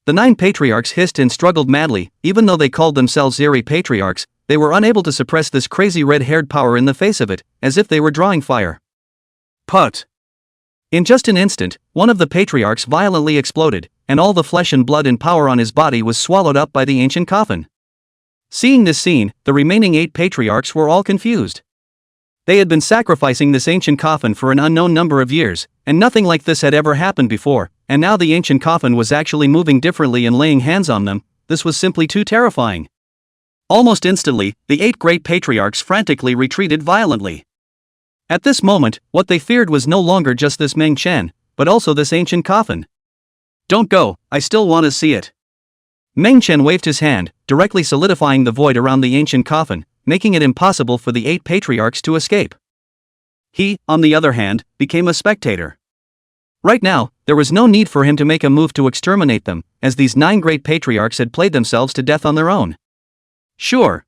The 9 patriarchs hissed and struggled madly. Even though they called themselves Zeri patriarchs, they were unable to suppress this crazy red-haired power in the face of it, as if they were drawing fire. Put! In just an instant, one of the patriarchs violently exploded, and all the flesh and blood and power on his body was swallowed up by the ancient coffin. Seeing this scene, the remaining 8 patriarchs were all confused. They had been sacrificing this ancient coffin for an unknown number of years, and nothing like this had ever happened before, and now the ancient coffin was actually moving differently and laying hands on them. This was simply too terrifying. Almost instantly, the 8 great patriarchs frantically retreated violently. At this moment, what they feared was no longer just this Meng Chen, but also this ancient coffin. "Don't go, I still want to see it." Meng Chen waved his hand, directly solidifying the void around the ancient coffin, making it impossible for the 8 patriarchs to escape. He, on the other hand, became a spectator. Right now, there was no need for him to make a move to exterminate them, as these 9 great patriarchs had played themselves to death on their own. Sure.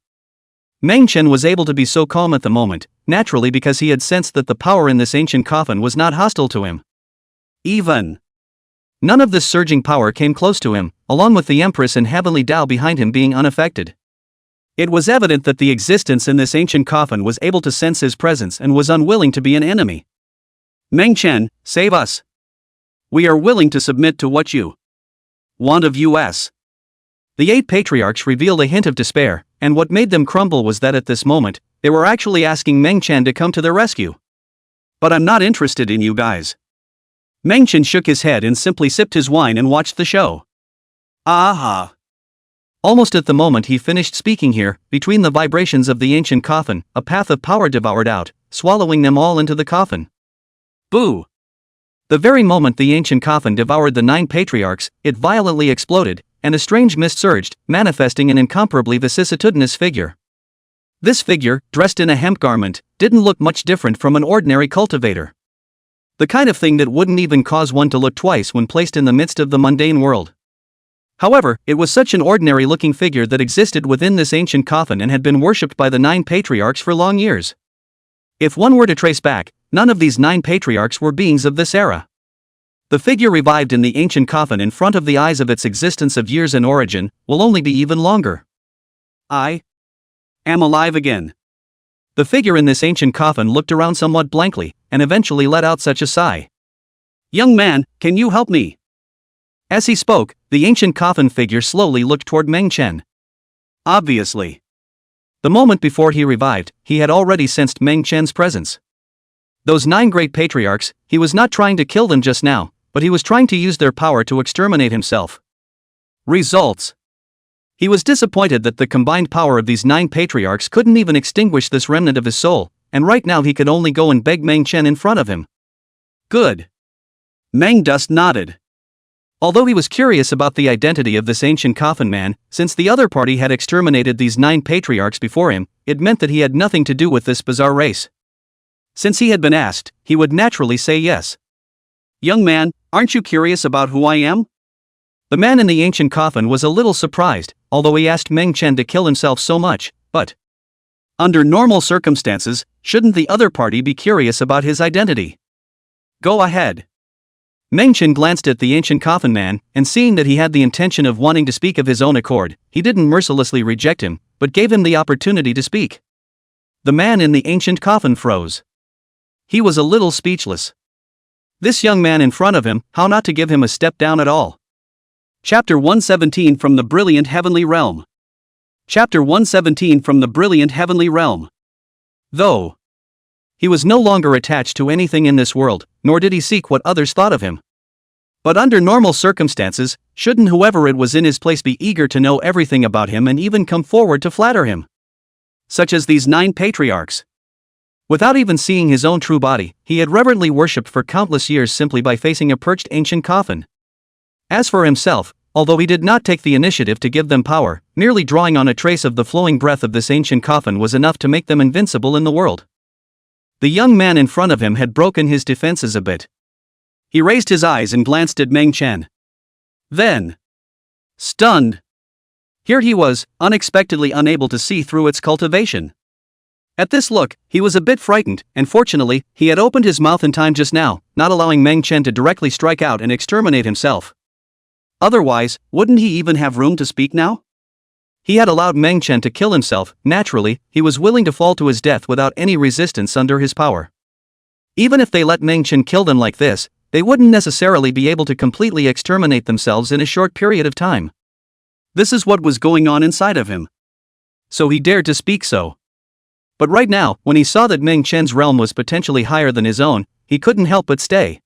Meng Chen was able to be so calm at the moment, naturally because he had sensed that the power in this ancient coffin was not hostile to him. None of this surging power came close to him, along with the Empress and Heavenly Tao behind him being unaffected. It was evident that the existence in this ancient coffin was able to sense his presence and was unwilling to be an enemy. "Meng Chen, save us. We are willing to submit to what you want of us." The 8 patriarchs revealed a hint of despair, and what made them crumble was that at this moment, they were actually asking Meng Chen to come to their rescue. "But I'm not interested in you guys." Meng Chen shook his head and simply sipped his wine and watched the show. Aha! Almost at the moment he finished speaking here, between the vibrations of the ancient coffin, a path of power devoured out, swallowing them all into the coffin. Boo! The very moment the ancient coffin devoured the 9 patriarchs, it violently exploded, and a strange mist surged, manifesting an incomparably vicissitudinous figure. This figure, dressed in a hemp garment, didn't look much different from an ordinary cultivator. The kind of thing that wouldn't even cause one to look twice when placed in the midst of the mundane world. However, it was such an ordinary-looking figure that existed within this ancient coffin and had been worshipped by the 9 patriarchs for long years. If one were to trace back, none of these 9 patriarchs were beings of this era. The figure revived in the ancient coffin in front of the eyes of its existence of years and origin, will only be even longer. "I am alive again." The figure in this ancient coffin looked around somewhat blankly, and eventually let out such a sigh. "Young man, can you help me?" As he spoke, the ancient coffin figure slowly looked toward Meng Chen. Obviously. The moment before he revived, he had already sensed Meng Chen's presence. Those 9 great patriarchs, he was not trying to kill them just now, but he was trying to use their power to exterminate himself. Results. He was disappointed that the combined power of these 9 patriarchs couldn't even extinguish this remnant of his soul, and right now he could only go and beg Meng Chen in front of him. Good. Meng Dust nodded. Although he was curious about the identity of this ancient coffin man, since the other party had exterminated these 9 patriarchs before him, it meant that he had nothing to do with this bizarre race. Since he had been asked, he would naturally say yes. "Young man, aren't you curious about who I am?" The man in the ancient coffin was a little surprised, although he asked Meng Chen to kill himself so much, but under normal circumstances, shouldn't the other party be curious about his identity? Go ahead. Meng Chen glanced at the ancient coffin man, and seeing that he had the intention of wanting to speak of his own accord, he didn't mercilessly reject him, but gave him the opportunity to speak. The man in the ancient coffin froze. He was a little speechless. This young man in front of him, how not to give him a step down at all? Chapter 117 from the Brilliant Heavenly Realm. Chapter 117 from the Brilliant Heavenly Realm. Though he was no longer attached to anything in this world, nor did he seek what others thought of him. But under normal circumstances, shouldn't whoever it was in his place be eager to know everything about him and even come forward to flatter him? Such as these 9 patriarchs. Without even seeing his own true body, he had reverently worshipped for countless years simply by facing a perched ancient coffin. As for himself, although he did not take the initiative to give them power, merely drawing on a trace of the flowing breath of this ancient coffin was enough to make them invincible in the world. The young man in front of him had broken his defenses a bit. He raised his eyes and glanced at Meng Chen. Then, stunned, here he was, unexpectedly unable to see through its cultivation. At this look, he was a bit frightened, and fortunately, he had opened his mouth in time just now, not allowing Meng Chen to directly strike out and exterminate himself. Otherwise, wouldn't he even have room to speak now? He had allowed Meng Chen to kill himself. Naturally, he was willing to fall to his death without any resistance under his power. Even if they let Meng Chen kill them like this, they wouldn't necessarily be able to completely exterminate themselves in a short period of time. This is what was going on inside of him. so he dared to speak so. But right now, when he saw that Meng Chen's realm was potentially higher than his own, he couldn't help but stay.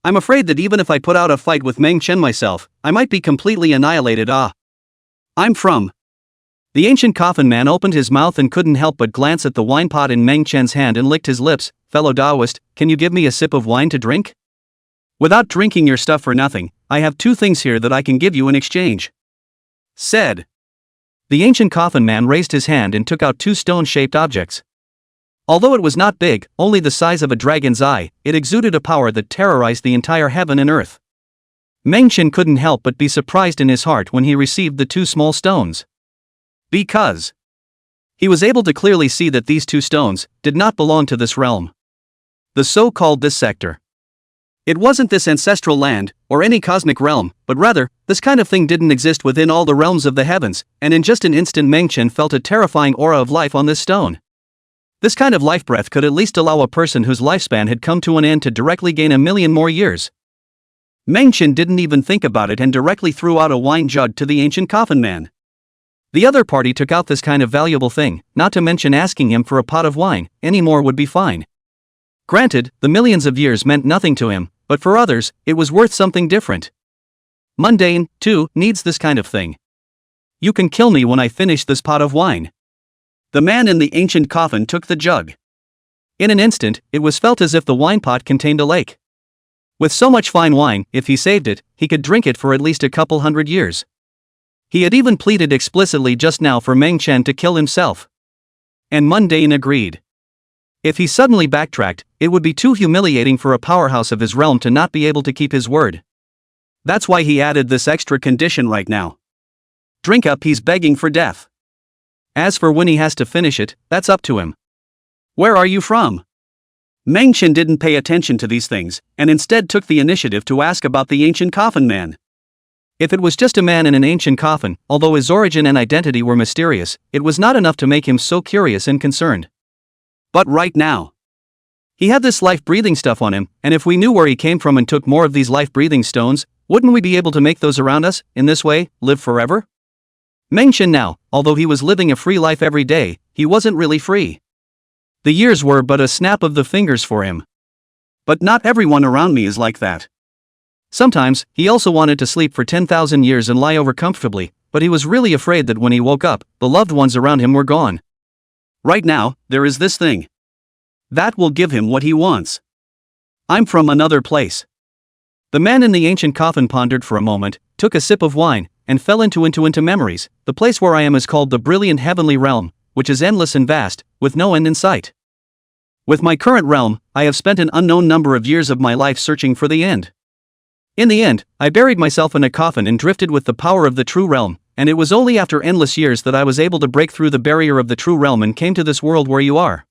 I'm afraid that even if I put out a fight with Meng Chen myself, I might be completely annihilated. I'm from. The ancient coffin man opened his mouth and couldn't help but glance at the wine pot in Meng Chen's hand and licked his lips. Fellow Taoist, can you give me a sip of wine to drink? Without drinking your stuff for nothing, I have 2 things here that I can give you in exchange. Said. The ancient coffin man raised his hand and took out 2 stone-shaped objects. Although it was not big, only the size of a dragon's eye, it exuded a power that terrorized the entire heaven and earth. Meng Chen couldn't help but be surprised in his heart when he received the 2 small stones. Because he was able to clearly see that these 2 stones did not belong to this realm. The so-called this sector. It wasn't this ancestral land, or any cosmic realm, but rather, this kind of thing didn't exist within all the realms of the heavens, and in just an instant Meng Chen felt a terrifying aura of life on this stone. This kind of life breath could at least allow a person whose lifespan had come to an end to directly gain 1,000,000 more years. Meng Chen didn't even think about it and directly threw out a wine jug to the ancient coffin man. The other party took out this kind of valuable thing, not to mention asking him for a pot of wine. Any more would be fine. Granted, the millions of years meant nothing to him, but for others, it was worth something different. Mundane, too, needs this kind of thing. You can kill me when I finish this pot of wine. The man in the ancient coffin took the jug. In an instant, it was felt as if the wine pot contained a lake. With so much fine wine, if he saved it, he could drink it for at least a couple hundred years. He had even pleaded explicitly just now for Meng Chen to kill himself. And Mundane agreed. If he suddenly backtracked, it would be too humiliating for a powerhouse of his realm to not be able to keep his word. That's why he added this extra condition right now. Drink up, he's begging for death. As for when he has to finish it, that's up to him. Where are you from? Meng Chen didn't pay attention to these things, and instead took the initiative to ask about the ancient coffin man. If it was just a man in an ancient coffin, although his origin and identity were mysterious, it was not enough to make him so curious and concerned. But right now, he had this life-breathing stuff on him, and if we knew where he came from and took more of these life-breathing stones, wouldn't we be able to make those around us, in this way, live forever? Meng Chen now, although he was living a free life every day, he wasn't really free. The years were but a snap of the fingers for him. But not everyone around me is like that. Sometimes, he also wanted to sleep for 10,000 years and lie over comfortably, but he was really afraid that when he woke up, the loved ones around him were gone. Right now, there is this thing. That will give him what he wants. I'm from another place. The man in the ancient coffin pondered for a moment, took a sip of wine, and fell into memories. The place where I am is called the brilliant heavenly realm, which is endless and vast, with no end in sight. With my current realm, I have spent an unknown number of years of my life searching for the end. In the end, I buried myself in a coffin and drifted with the power of the true realm, and it was only after endless years that I was able to break through the barrier of the true realm and came to this world where you are.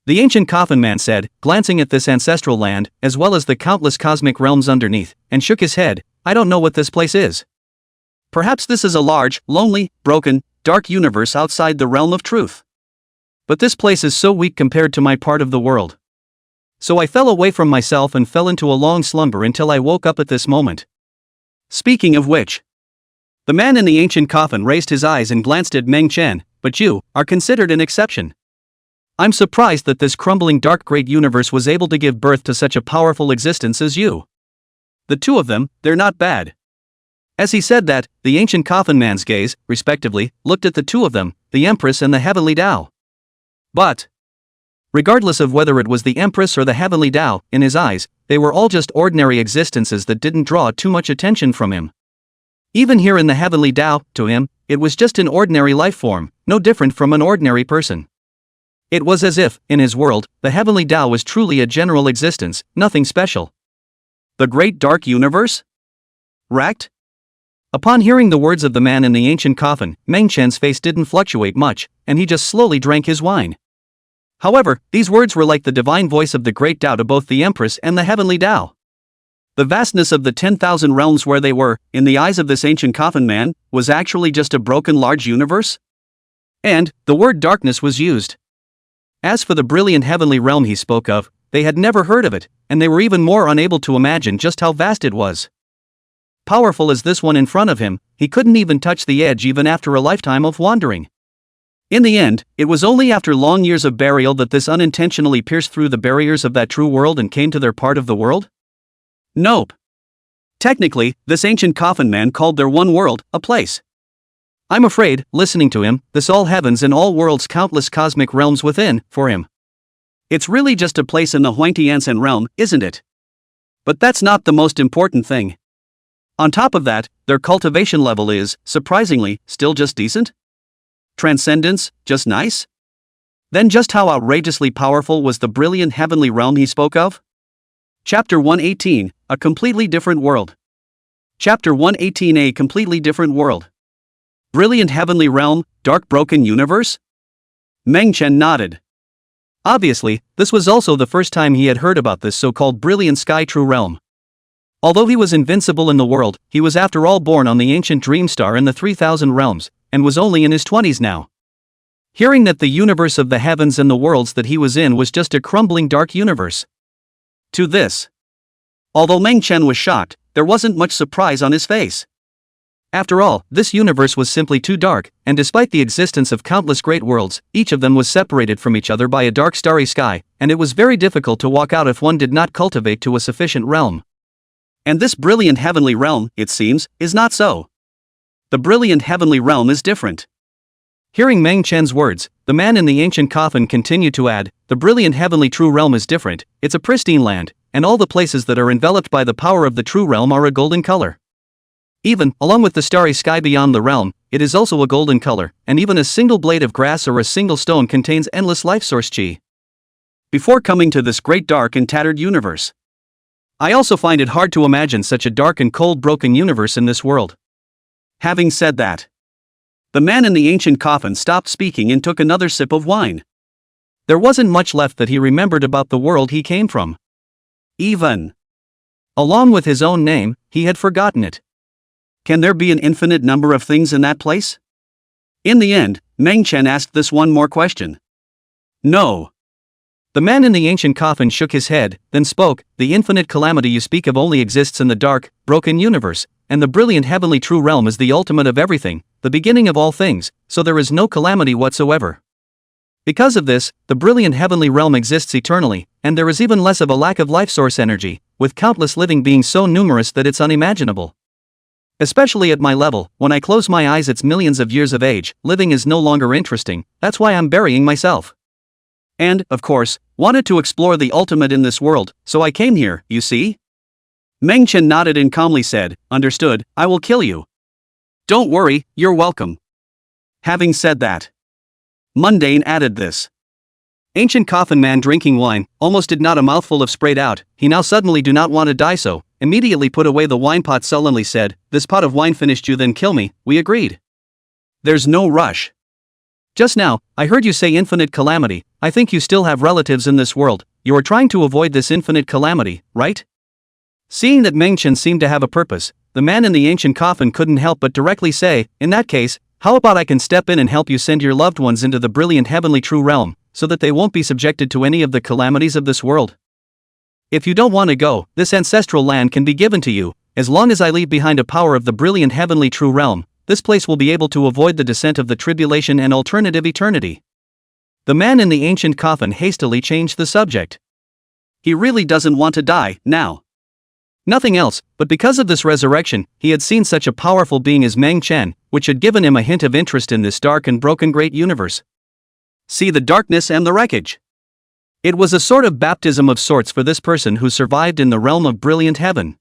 The ancient coffin man said, glancing at this ancestral land, as well as the countless cosmic realms underneath, and shook his head. I don't know what this place is. Perhaps this is a large, lonely, broken, dark universe outside the realm of truth. But this place is so weak compared to my part of the world. So I fell away from myself and fell into a long slumber until I woke up at this moment. Speaking of which, the man in the ancient coffin raised his eyes and glanced at Meng Chen, but you are considered an exception. I'm surprised that this crumbling dark great universe was able to give birth to such a powerful existence as you. The 2 of them, they're not bad. As he said that, the ancient coffin man's gaze, respectively, looked at the 2 of them, the Empress and the Heavenly Tao. But regardless of whether it was the Empress or the Heavenly Tao, in his eyes, they were all just ordinary existences that didn't draw too much attention from him. Even here in the Heavenly Tao, to him, it was just an ordinary life form, no different from an ordinary person. It was as if, in his world, the Heavenly Tao was truly a general existence, nothing special. The great dark universe? Racked? Upon hearing the words of the man in the ancient coffin, Meng Chen's face didn't fluctuate much, and he just slowly drank his wine. However, these words were like the divine voice of the great Tao to both the Empress and the Heavenly Tao. The vastness of the 10,000 realms where they were, in the eyes of this ancient coffin man, was actually just a broken large universe? And the word darkness was used. As for the brilliant heavenly realm he spoke of, they had never heard of it, and they were even more unable to imagine just how vast it was. Powerful as this one in front of him, he couldn't even touch the edge even after a lifetime of wandering. In the end, it was only after long years of burial that this unintentionally pierced through the barriers of that true world and came to their part of the world? Nope. Technically, this ancient coffin man called their one world a place. I'm afraid, listening to him, this all heavens and all worlds, countless cosmic realms within, for him. It's really just a place in the Huangtiansen realm, isn't it? But that's not the most important thing. On top of that, their cultivation level is, surprisingly, still just decent? Transcendence, just nice? Then just how outrageously powerful was the brilliant heavenly realm he spoke of? Chapter 118, A Completely Different World. Chapter 118, A Completely Different World. Brilliant heavenly realm, dark broken universe? Meng Chen nodded. Obviously, this was also the first time he had heard about this so-called brilliant sky true realm. Although he was invincible in the world, he was after all born on the ancient dream star in the 3000 realms, and was only in his 20s now. Hearing that the universe of the heavens and the worlds that he was in was just a crumbling dark universe. To this, although Meng Chen was shocked, there wasn't much surprise on his face. After all, this universe was simply too dark, and despite the existence of countless great worlds, each of them was separated from each other by a dark starry sky, and it was very difficult to walk out if one did not cultivate to a sufficient realm. And this brilliant heavenly realm, it seems, is not so. The brilliant heavenly realm is different. Hearing Meng Chen's words, the man in the ancient coffin continued to add, the brilliant heavenly true realm is different, it's a pristine land, and all the places that are enveloped by the power of the true realm are a golden color. Even, along with the starry sky beyond the realm, it is also a golden color, and even a single blade of grass or a single stone contains endless life source chi. Before coming to this great dark and tattered universe, I also find it hard to imagine such a dark and cold broken universe in this world. Having said that, the man in the ancient coffin stopped speaking and took another sip of wine. There wasn't much left that he remembered about the world he came from. Even along with his own name, he had forgotten it. Can there be an infinite number of things in that place? In the end, Meng Chen asked this one more question. No. The man in the ancient coffin shook his head, then spoke, the infinite calamity you speak of only exists in the dark, broken universe, and the brilliant heavenly true realm is the ultimate of everything, the beginning of all things, so there is no calamity whatsoever. Because of this, the brilliant heavenly realm exists eternally, and there is even less of a lack of life source energy, with countless living beings so numerous that it's unimaginable. Especially at my level, when I close my eyes it's millions of years of age, living is no longer interesting, that's why I'm burying myself. And, of course, wanted to explore the ultimate in this world, so I came here, you see? Meng Chen nodded and calmly said, understood, I will kill you. Don't worry, you're welcome. Having said that, Mundane added this. Ancient coffin man drinking wine, almost did not a mouthful of sprayed out, he now suddenly do not want to die so, immediately put away the wine pot sullenly said, this pot of wine finished you then kill me, we agreed. There's no rush. Just now, I heard you say infinite calamity, I think you still have relatives in this world, you are trying to avoid this infinite calamity, right? Seeing that Meng Chen seemed to have a purpose, the man in the ancient coffin couldn't help but directly say, in that case, how about I can step in and help you send your loved ones into the brilliant heavenly true realm, so that they won't be subjected to any of the calamities of this world? If you don't want to go, this ancestral land can be given to you, as long as I leave behind a power of the brilliant heavenly true realm, this place will be able to avoid the descent of the tribulation and alternative eternity. The man in the ancient coffin hastily changed the subject. He really doesn't want to die, now. Nothing else, but because of this resurrection, he had seen such a powerful being as Meng Chen, which had given him a hint of interest in this dark and broken great universe. See the darkness and the wreckage. It was a sort of baptism of sorts for this person who survived in the realm of brilliant heaven.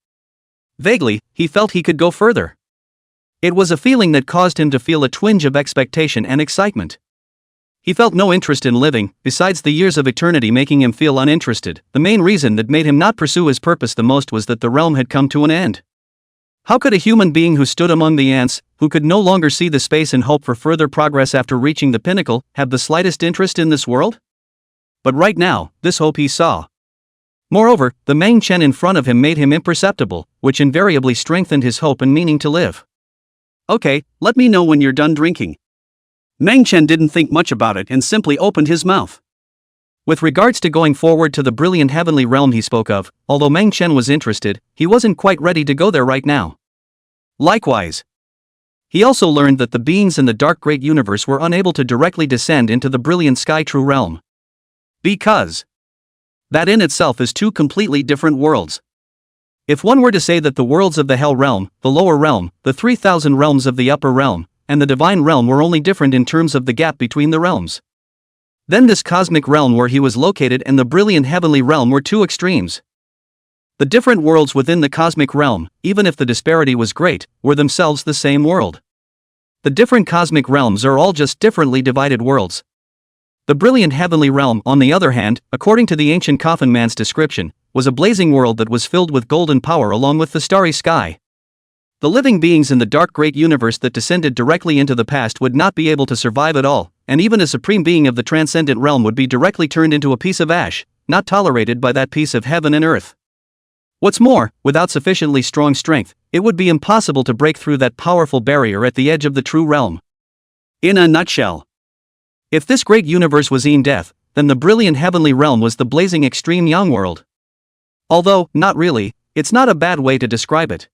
Vaguely, he felt he could go further. It was a feeling that caused him to feel a twinge of expectation and excitement. He felt no interest in living, besides the years of eternity making him feel uninterested. The main reason that made him not pursue his purpose the most was that the realm had come to an end. How could a human being who stood among the ants, who could no longer see the space and hope for further progress after reaching the pinnacle, have the slightest interest in this world? But right now, this hope he saw. Moreover, the Meng Chen in front of him made him imperceptible, which invariably strengthened his hope and meaning to live. Okay, let me know when you're done drinking. Meng Chen didn't think much about it and simply opened his mouth. With regards to going forward to the brilliant heavenly realm he spoke of, although Meng Chen was interested, he wasn't quite ready to go there right now. Likewise, He also learned that the beings in the Dark Great Universe were unable to directly descend into the Brilliant Sky True Realm. Because that in itself is two completely different worlds. If one were to say that the worlds of the Hell Realm, the Lower Realm, the 3,000 realms of the Upper Realm, and the Divine Realm were only different in terms of the gap between the realms, then this cosmic realm where he was located and the brilliant heavenly realm were two extremes. The different worlds within the cosmic realm, even if the disparity was great, were themselves the same world. The different cosmic realms are all just differently divided worlds. The brilliant heavenly realm, on the other hand, according to the ancient coffin man's description, was a blazing world that was filled with golden power along with the starry sky. The living beings in the dark great universe that descended directly into the past would not be able to survive at all, and even a supreme being of the transcendent realm would be directly turned into a piece of ash, not tolerated by that piece of heaven and earth. What's more, without sufficiently strong strength, it would be impossible to break through that powerful barrier at the edge of the true realm. In a nutshell, if this great universe was in death, then the brilliant heavenly realm was the blazing extreme young world. Although, not really, it's not a bad way to describe it.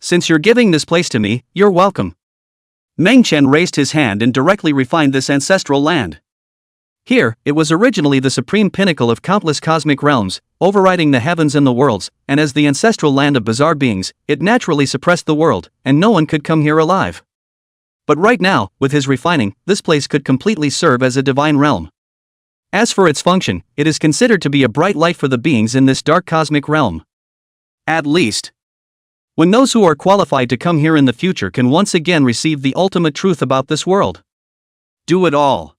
Since you're giving this place to me, you're welcome. Meng Chen raised his hand and directly refined this ancestral land. Here, it was originally the supreme pinnacle of countless cosmic realms, overriding the heavens and the worlds, and as the ancestral land of bizarre beings, it naturally suppressed the world, and no one could come here alive. But right now, with his refining, this place could completely serve as a divine realm. As for its function, it is considered to be a bright light for the beings in this dark cosmic realm. At least, when those who are qualified to come here in the future can once again receive the ultimate truth about this world. Do it all.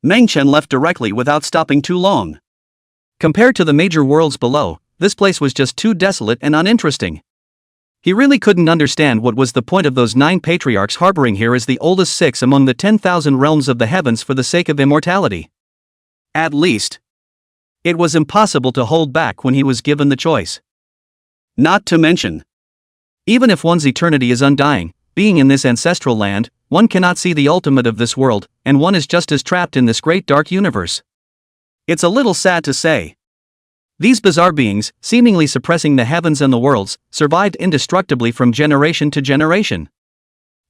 Meng Chen left directly without stopping too long. Compared to the major worlds below, this place was just too desolate and uninteresting. He really couldn't understand what was the point of those 9 patriarchs harboring here as the oldest 6 among the 10,000 realms of the heavens for the sake of immortality. At least, it was impossible to hold back when he was given the choice. Not to mention, even if one's eternity is undying, being in this ancestral land, one cannot see the ultimate of this world, and one is just as trapped in this great dark universe. It's a little sad to say. These bizarre beings, seemingly suppressing the heavens and the worlds, survived indestructibly from generation to generation.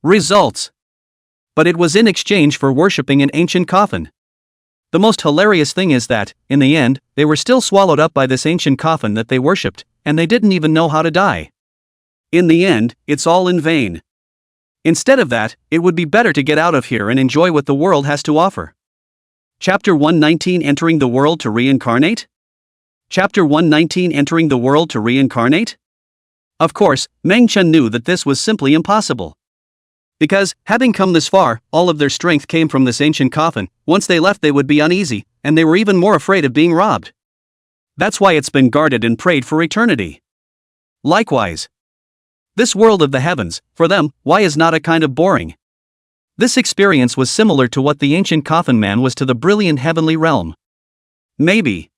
Results. But it was in exchange for worshipping an ancient coffin. The most hilarious thing is that, in the end, they were still swallowed up by this ancient coffin that they worshipped, and they didn't even know how to die. In the end, it's all in vain. Instead of that, it would be better to get out of here and enjoy what the world has to offer. Chapter 119 Entering the World to Reincarnate? Chapter 119 Entering the World to Reincarnate? Of course, Meng Chen knew that this was simply impossible. Because, having come this far, all of their strength came from this ancient coffin. Once they left they would be uneasy, and they were even more afraid of being robbed. That's why it's been guarded and prayed for eternity. Likewise, this world of the heavens, for them, why is not a kind of boring? This experience was similar to what the ancient coffin man was to the brilliant heavenly realm. Maybe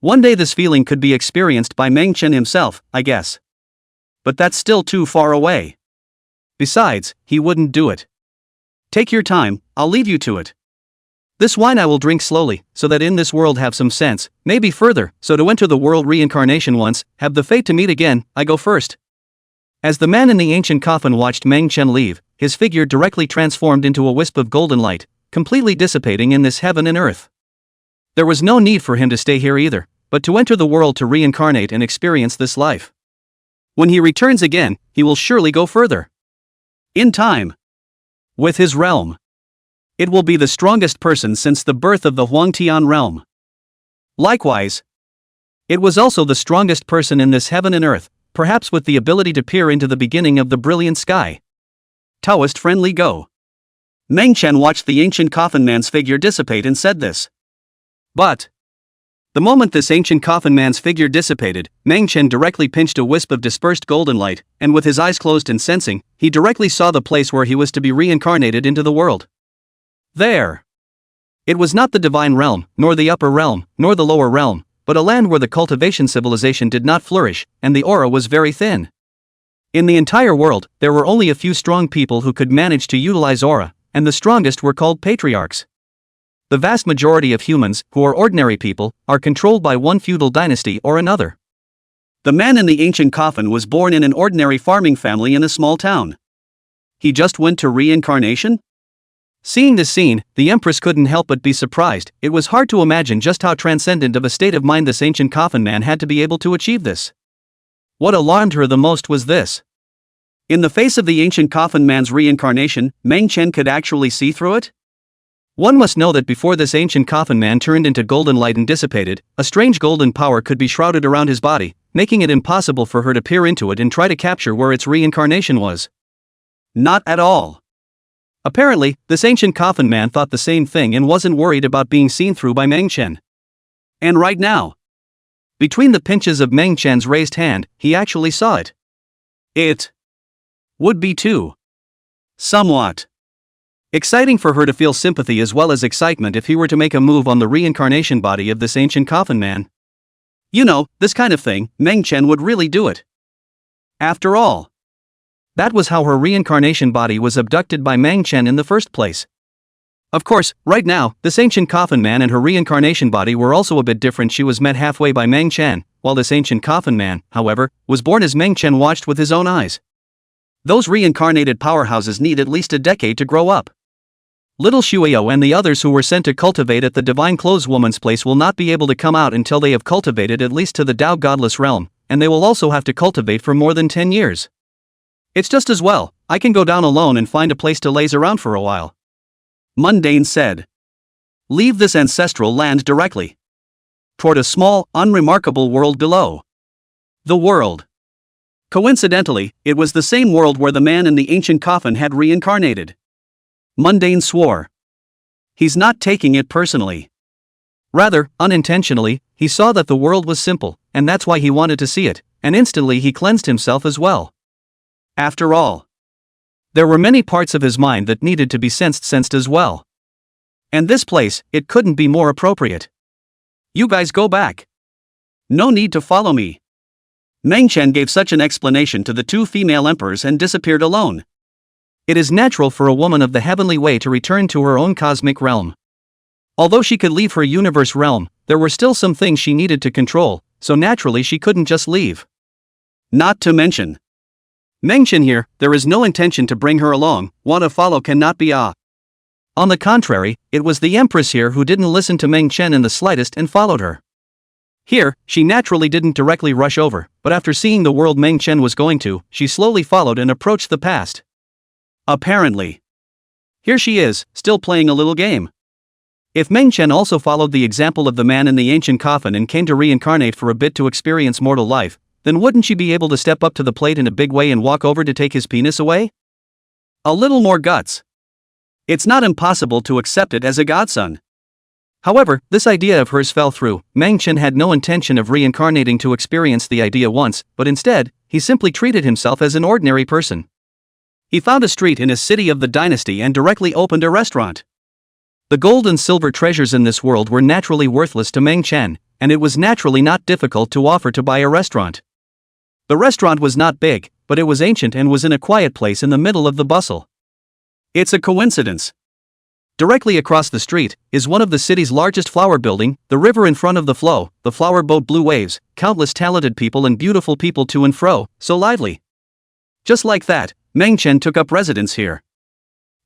one day this feeling could be experienced by Meng Chen himself, I guess. But that's still too far away. Besides, he wouldn't do it. Take your time, I'll leave you to it. This wine I will drink slowly, so that in this world have some sense, maybe further, so to enter the world reincarnation once, have the fate to meet again, I go first. As the man in the ancient coffin watched Meng Chen leave, his figure directly transformed into a wisp of golden light, completely dissipating in this heaven and earth. There was no need for him to stay here either, but to enter the world to reincarnate and experience this life. When he returns again, he will surely go further. In time. With his realm. It will be the strongest person since the birth of the Huangtian realm. Likewise, it was also the strongest person in this heaven and earth, perhaps with the ability to peer into the beginning of the brilliant sky. Taoist friendly go. Meng Chen watched the ancient coffin man's figure dissipate and said this. But the moment this ancient coffin man's figure dissipated, Meng Chen directly pinched a wisp of dispersed golden light, and with his eyes closed and sensing, he directly saw the place where he was to be reincarnated into the world. There. It was not the divine realm, nor the upper realm, nor the lower realm, but a land where the cultivation civilization did not flourish, and the aura was very thin. In the entire world, there were only a few strong people who could manage to utilize aura, and the strongest were called patriarchs. The vast majority of humans, who are ordinary people, are controlled by one feudal dynasty or another. The man in the ancient coffin was born in an ordinary farming family in a small town. He just went to reincarnation? Seeing this scene, the Empress couldn't help but be surprised. It was hard to imagine just how transcendent of a state of mind this ancient coffin man had to be able to achieve this. What alarmed her the most was this. In the face of the ancient coffin man's reincarnation, Meng Chen could actually see through it? One must know that before this ancient coffin man turned into golden light and dissipated, a strange golden power could be shrouded around his body, making it impossible for her to peer into it and try to capture where its reincarnation was. Not at all. Apparently, this ancient coffin man thought the same thing and wasn't worried about being seen through by Meng Chen. And right now, between the pinches of Meng Chen's raised hand, he actually saw it. It would be too somewhat exciting for her to feel sympathy as well as excitement if he were to make a move on the reincarnation body of this ancient coffin man. You know, this kind of thing, Meng Chen would really do it. After all, that was how her reincarnation body was abducted by Meng Chen in the first place. Of course, right now, this ancient coffin man and her reincarnation body were also a bit different. She was met halfway by Meng Chen, while this ancient coffin man, however, was born as Meng Chen watched with his own eyes. Those reincarnated powerhouses need at least a decade to grow up. Little Shuyo and the others who were sent to cultivate at the Divine Clothes Woman's place will not be able to come out until they have cultivated at least to the Tao Godless realm, and they will also have to cultivate for more than 10 years. It's just as well, I can go down alone and find a place to laze around for a while. Mundane said. Leave this ancestral land directly. Toward a small, unremarkable world below. The world. Coincidentally, it was the same world where the man in the ancient coffin had reincarnated. Mundane swore. He's not taking it personally. Rather, unintentionally, he saw that the world was simple, and that's why he wanted to see it, and instantly he cleansed himself as well. After all, there were many parts of his mind that needed to be sensed as well. And this place, it couldn't be more appropriate. You guys go back. No need to follow me. Meng Chen gave such an explanation to the two female emperors and disappeared alone. It is natural for a woman of the heavenly way to return to her own cosmic realm. Although she could leave her universe realm, there were still some things she needed to control, so naturally she couldn't just leave. Not to mention, Meng Chen here, there is no intention to bring her along, want to follow cannot be On the contrary, it was the Empress here who didn't listen to Meng Chen in the slightest and followed her. Here, she naturally didn't directly rush over, but after seeing the world Meng Chen was going to, she slowly followed and approached the past. Apparently, here she is, still playing a little game. If Meng Chen also followed the example of the man in the ancient coffin and came to reincarnate for a bit to experience mortal life, then wouldn't she be able to step up to the plate in a big way and walk over to take his penis away? A little more guts. It's not impossible to accept it as a godson. However, this idea of hers fell through. Meng Chen had no intention of reincarnating to experience the idea once, but instead, he simply treated himself as an ordinary person. He found a street in a city of the dynasty and directly opened a restaurant. The gold and silver treasures in this world were naturally worthless to Meng Chen, and it was naturally not difficult to offer to buy a restaurant. The restaurant was not big, but it was ancient and was in a quiet place in the middle of the bustle. It's a coincidence. Directly across the street is one of the city's largest flower building, the river in front of the flow, the flower boat blue waves, countless talented people and beautiful people to and fro, so lively. Just like that, Meng Chen took up residence here.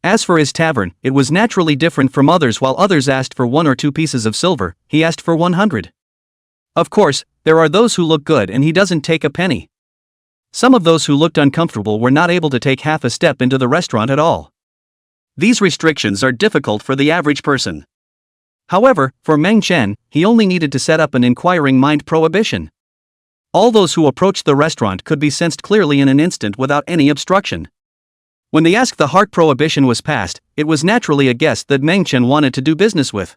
As for his tavern, it was naturally different from others. While others asked for 1 or 2 pieces of silver, he asked for 100. Of course, there are those who look good and he doesn't take a penny. Some of those who looked uncomfortable were not able to take half a step into the restaurant at all. These restrictions are difficult for the average person. However, for Meng Chen, he only needed to set up an inquiring mind prohibition. All those who approached the restaurant could be sensed clearly in an instant without any obstruction. When the ask the heart prohibition was passed, it was naturally a guest that Meng Chen wanted to do business with.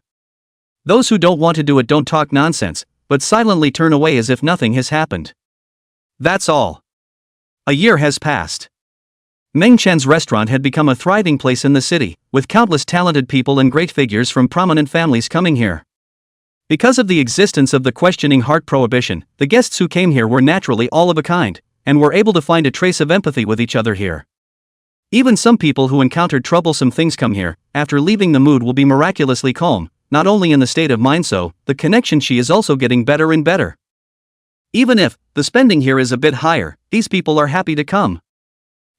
Those who don't want to do it don't talk nonsense, but silently turn away as if nothing has happened. That's all. A year has passed. Meng Chen's restaurant had become a thriving place in the city, with countless talented people and great figures from prominent families coming here. Because of the existence of the questioning heart prohibition, the guests who came here were naturally all of a kind, and were able to find a trace of empathy with each other here. Even some people who encountered troublesome things come here, after leaving the mood will be miraculously calm, not only in the state of mind so, the connection she is also getting better and better. Even if the spending here is a bit higher, these people are happy to come.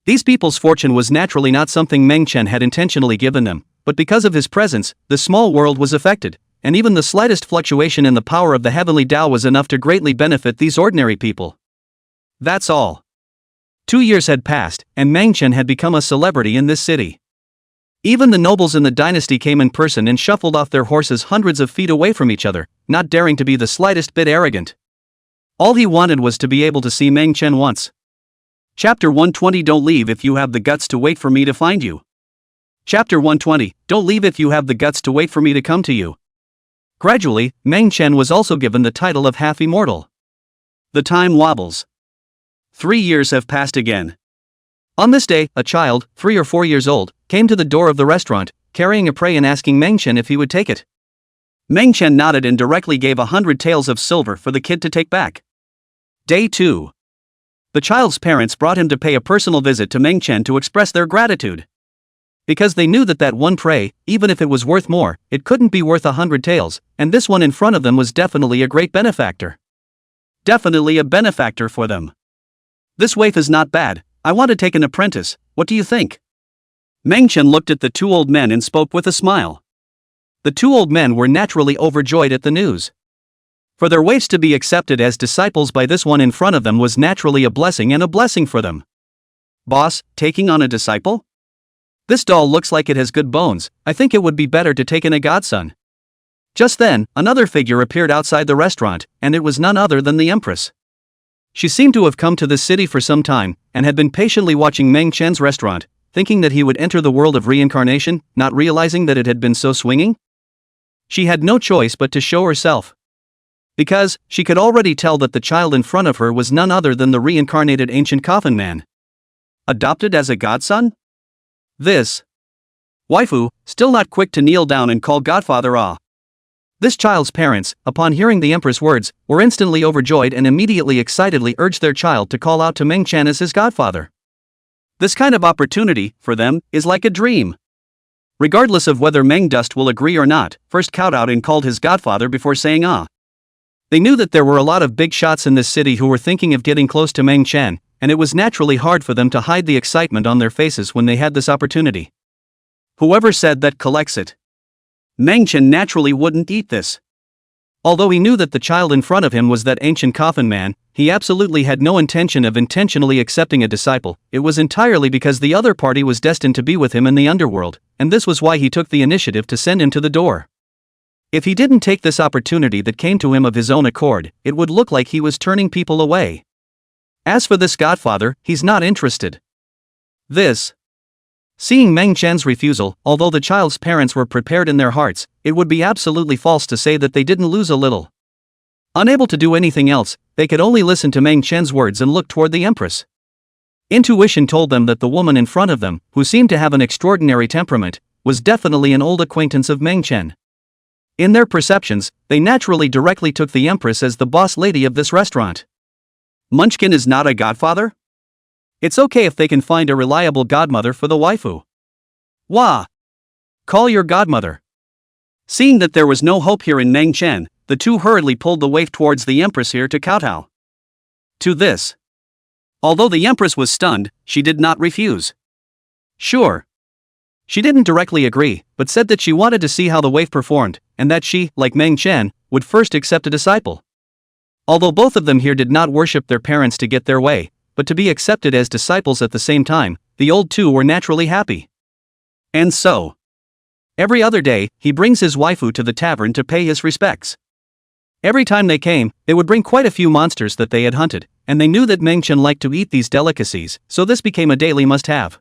These people's fortune was naturally not something Meng Chen had intentionally given them, but because of his presence, the small world was affected, and even the slightest fluctuation in the power of the heavenly Tao was enough to greatly benefit these ordinary people. That's all. 2 years had passed, and Meng Chen had become a celebrity in this city. Even the nobles in the dynasty came in person and shuffled off their horses hundreds of feet away from each other, not daring to be the slightest bit arrogant. All he wanted was to be able to see Meng Chen once. Chapter 120. Don't leave if you have the guts to wait for me to find you. Chapter 120. Don't leave if you have the guts to wait for me to come to you. Gradually, Meng Chen was also given the title of half immortal. The time wobbles. 3 years have passed again. On this day, a child, 3 or 4 years old, came to the door of the restaurant, carrying a tray and asking Meng Chen if he would take it. Meng Chen nodded and directly gave 100 taels of silver for the kid to take back. Day 2. The child's parents brought him to pay a personal visit to Meng Chen to express their gratitude. Because they knew that one tray, even if it was worth more, it couldn't be worth 100 taels, and this one in front of them was definitely a great benefactor. Definitely a benefactor for them. This waif is not bad. I want to take an apprentice, what do you think? Meng Chen looked at the 2 old men and spoke with a smile. The 2 old men were naturally overjoyed at the news. For their waifs to be accepted as disciples by this one in front of them was naturally a blessing, and a blessing for them. Boss, taking on a disciple? This doll looks like it has good bones. I think it would be better to take in a godson. Just then, another figure appeared outside the restaurant, and it was none other than the Empress. She seemed to have come to this city for some time, and had been patiently watching Meng Chen's restaurant, thinking that he would enter the world of reincarnation, not realizing that it had been so swinging. She had no choice but to show herself. Because, she could already tell that the child in front of her was none other than the reincarnated ancient coffin man. Adopted as a godson? This waifu, still not quick to kneel down and call Godfather ah. This child's parents, upon hearing the Empress' words, were instantly overjoyed and immediately excitedly urged their child to call out to Meng Chen as his godfather. This kind of opportunity, for them, is like a dream. Regardless of whether Meng Dust will agree or not, first kowed out and called his godfather before saying ah. They knew that there were a lot of big shots in this city who were thinking of getting close to Meng Chen, and it was naturally hard for them to hide the excitement on their faces when they had this opportunity. Whoever said that collects it. Meng Chen naturally wouldn't eat this. Although he knew that the child in front of him was that ancient coffin man, he absolutely had no intention of intentionally accepting a disciple. It was entirely because the other party was destined to be with him in the underworld, and this was why he took the initiative to send him to the door. If he didn't take this opportunity that came to him of his own accord, it would look like he was turning people away. As for this godfather, he's not interested. Seeing Meng Chen's refusal, although the child's parents were prepared in their hearts, it would be absolutely false to say that they didn't lose a little. Unable to do anything else, they could only listen to Meng Chen's words and look toward the Empress. Intuition told them that the woman in front of them, who seemed to have an extraordinary temperament, was definitely an old acquaintance of Meng Chen. In their perceptions, they naturally directly took the Empress as the boss lady of this restaurant. Munchkin is not a godfather? It's okay if they can find a reliable godmother for the waifu. Wah! Call your godmother. Seeing that there was no hope here in Meng Chen, the 2 hurriedly pulled the waif towards the Empress here to kowtow to this. Although the Empress was stunned, she did not refuse. Sure. She didn't directly agree, but said that she wanted to see how the waif performed, and that she, like Meng Chen, would first accept a disciple. Although both of them here did not worship their parents to get their way, but to be accepted as disciples at the same time, the old 2 were naturally happy. And so, every other day, he brings his waifu to the tavern to pay his respects. Every time they came, they would bring quite a few monsters that they had hunted, and they knew that Meng Chen liked to eat these delicacies, so this became a daily must-have.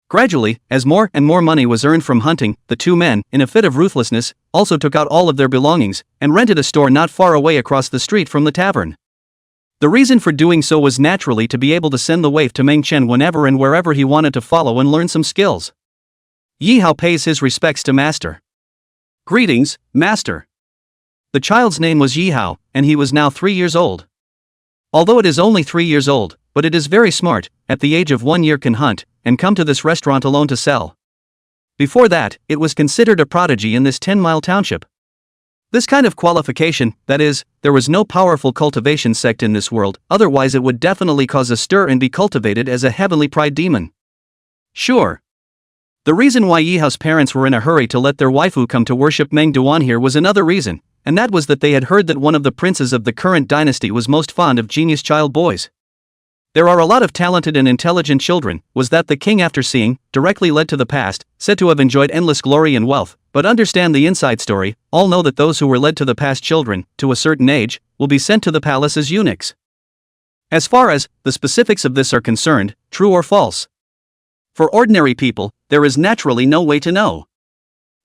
Gradually, as more and more money was earned from hunting, the 2 men, in a fit of ruthlessness, also took out all of their belongings, and rented a store not far away across the street from the tavern. The reason for doing so was naturally to be able to send the waif to Meng Chen whenever and wherever he wanted to follow and learn some skills. Yi Hao pays his respects to Master. Greetings, Master. The child's name was Yi Hao, and he was now 3 years old. Although it is only 3 years old, but it is very smart, at the age of 1 year can hunt, and come to this restaurant alone to sell. Before that, it was considered a prodigy in this 10-mile township. This kind of qualification, that is, there was no powerful cultivation sect in this world, otherwise it would definitely cause a stir and be cultivated as a heavenly pride demon. Sure. The reason why Yihao's parents were in a hurry to let their waifu come to worship Meng Duan here was another reason, and that was that they had heard that one of the princes of the current dynasty was most fond of genius child boys. There are a lot of talented and intelligent children, was that the king after seeing, directly led to the past, said to have enjoyed endless glory and wealth, but understand the inside story, all know that those who were led to the past children, to a certain age, will be sent to the palace as eunuchs. As far as the specifics of this are concerned, true or false? For ordinary people, there is naturally no way to know.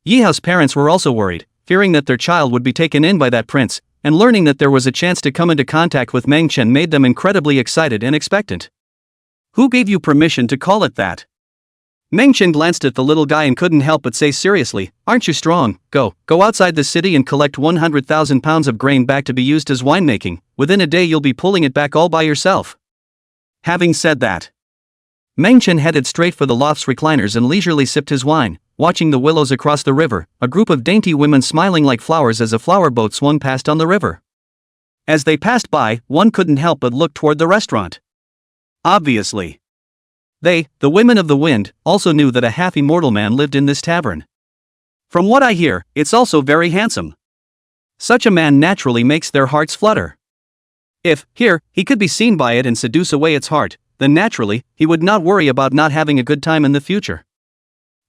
Yihao's parents were also worried, fearing that their child would be taken in by that prince, and learning that there was a chance to come into contact with Meng Chen made them incredibly excited and expectant. Who gave you permission to call it that? Meng Chen glanced at the little guy and couldn't help but say seriously, aren't you strong? Go outside the city and collect 100,000 pounds of grain back to be used as winemaking. Within a day you'll be pulling it back all by yourself. Having said that, Meng Chen headed straight for the loft's recliners and leisurely sipped his wine, watching the willows across the river, a group of dainty women smiling like flowers as a flower boat swung past on the river. As they passed by, one couldn't help but look toward the restaurant. Obviously, they, the women of the wind, also knew that a half-immortal man lived in this tavern. From what I hear, it's also very handsome. Such a man naturally makes their hearts flutter. If, here, he could be seen by it and seduce away its heart, then naturally, he would not worry about not having a good time in the future.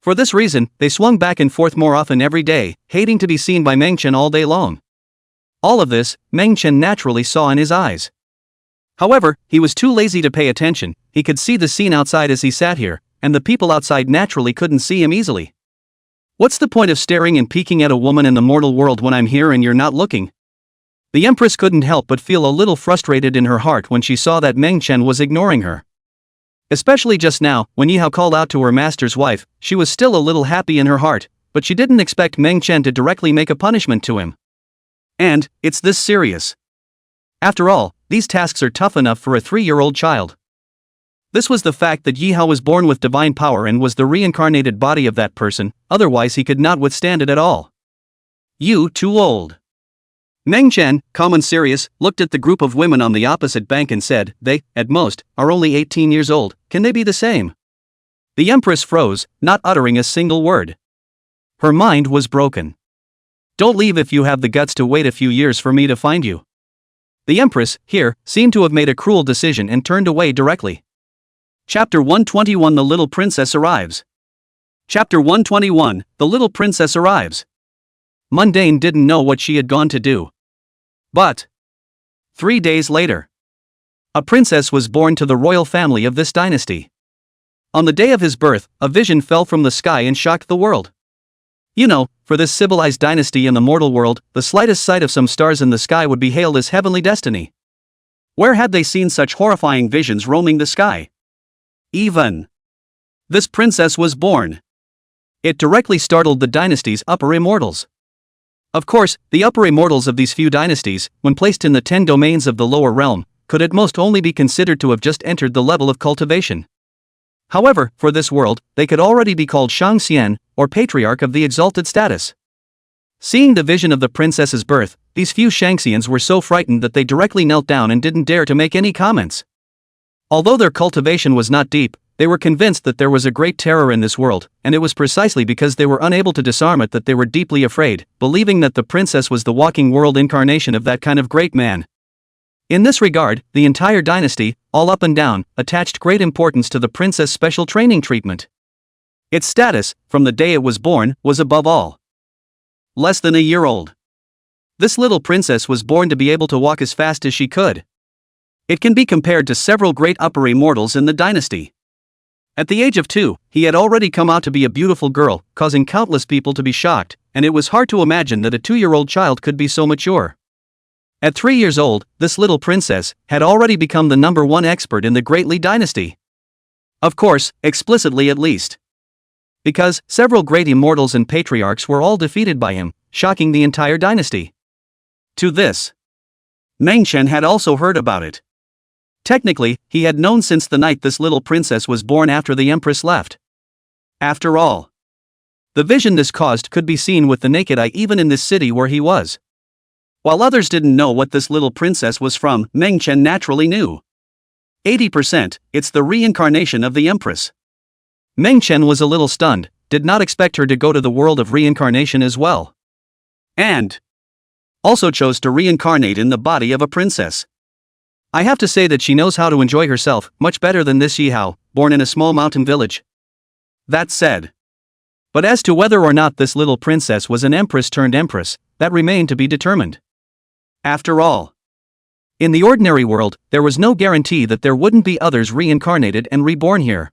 For this reason, they swung back and forth more often every day, hating to be seen by Meng Chen all day long. All of this, Meng Chen naturally saw in his eyes. However, he was too lazy to pay attention. He could see the scene outside as he sat here, and the people outside naturally couldn't see him easily. What's the point of staring and peeking at a woman in the mortal world when I'm here and you're not looking? The Empress couldn't help but feel a little frustrated in her heart when she saw that Meng Chen was ignoring her. Especially just now, when Yihao called out to her master's wife, she was still a little happy in her heart, but she didn't expect Meng Chen to directly make a punishment to him. And, it's this serious. After all, these tasks are tough enough for a 3-year-old child. This was the fact that Yihao was born with divine power and was the reincarnated body of that person, otherwise he could not withstand it at all. You too old. Meng Chen, calm and serious, looked at the group of women on the opposite bank and said, they, at most, are only 18 years old, can they be the same? The Empress froze, not uttering a single word. Her mind was broken. Don't leave if you have the guts to wait a few years for me to find you. The Empress, here, seemed to have made a cruel decision and turned away directly. Chapter 121 The Little Princess Arrives. Chapter 121 The Little Princess Arrives. Mundane didn't know what she had gone to do. But 3 days later, a princess was born to the royal family of this dynasty. On the day of his birth, a vision fell from the sky and shocked the world. You know, for this civilized dynasty in the mortal world, the slightest sight of some stars in the sky would be hailed as heavenly destiny. Where had they seen such horrifying visions roaming the sky? Even this princess was born. It directly startled the dynasty's upper immortals. Of course, the upper immortals of these few dynasties, when placed in the 10 domains of the lower realm, could at most only be considered to have just entered the level of cultivation. However, for this world, they could already be called Shangxian, or patriarch of the exalted status. Seeing the vision of the princess's birth, these few Shangxians were so frightened that they directly knelt down and didn't dare to make any comments. Although their cultivation was not deep, they were convinced that there was a great terror in this world, and it was precisely because they were unable to disarm it that they were deeply afraid, believing that the princess was the walking world incarnation of that kind of great man. In this regard, the entire dynasty, all up and down, attached great importance to the princess' special training treatment. Its status, from the day it was born, was above all. Less than a year old. This little princess was born to be able to walk as fast as she could. It can be compared to several great upper immortals in the dynasty. At the age of 2, he had already come out to be a beautiful girl, causing countless people to be shocked, and it was hard to imagine that a 2-year-old child could be so mature. At 3 years old, this little princess had already become the #1 expert in the Great Li dynasty. Of course, explicitly at least. Because several great immortals and patriarchs were all defeated by him, shocking the entire dynasty. To this, Meng Chen had also heard about it. Technically, he had known since the night this little princess was born after the Empress left. After all, the vision this caused could be seen with the naked eye even in this city where he was. While others didn't know what this little princess was from, Meng Chen naturally knew. 80%, it's the reincarnation of the Empress. Meng Chen was a little stunned, did not expect her to go to the world of reincarnation as well. And also chose to reincarnate in the body of a princess. I have to say that she knows how to enjoy herself much better than this Yihao, born in a small mountain village. That said. But as to whether or not this little princess was an empress turned empress, that remained to be determined. After all, in the ordinary world, there was no guarantee that there wouldn't be others reincarnated and reborn here.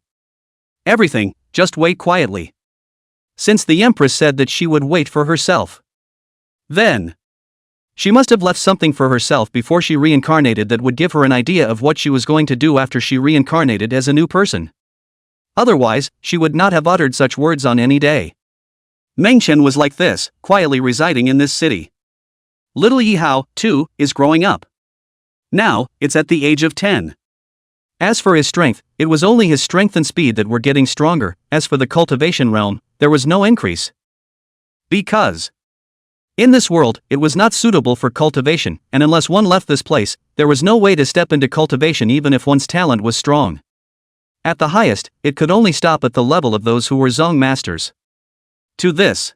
Everything, just wait quietly. Since the empress said that she would wait for herself. Then she must have left something for herself before she reincarnated that would give her an idea of what she was going to do after she reincarnated as a new person. Otherwise, she would not have uttered such words on any day. Meng Chen was like this, quietly residing in this city. Little Yihao, too, is growing up. Now, it's at the age of 10. As for his strength, it was only his strength and speed that were getting stronger. As for the cultivation realm, there was no increase. Because in this world, it was not suitable for cultivation, and unless one left this place, there was no way to step into cultivation even if one's talent was strong. At the highest, it could only stop at the level of those who were Zong masters. To this,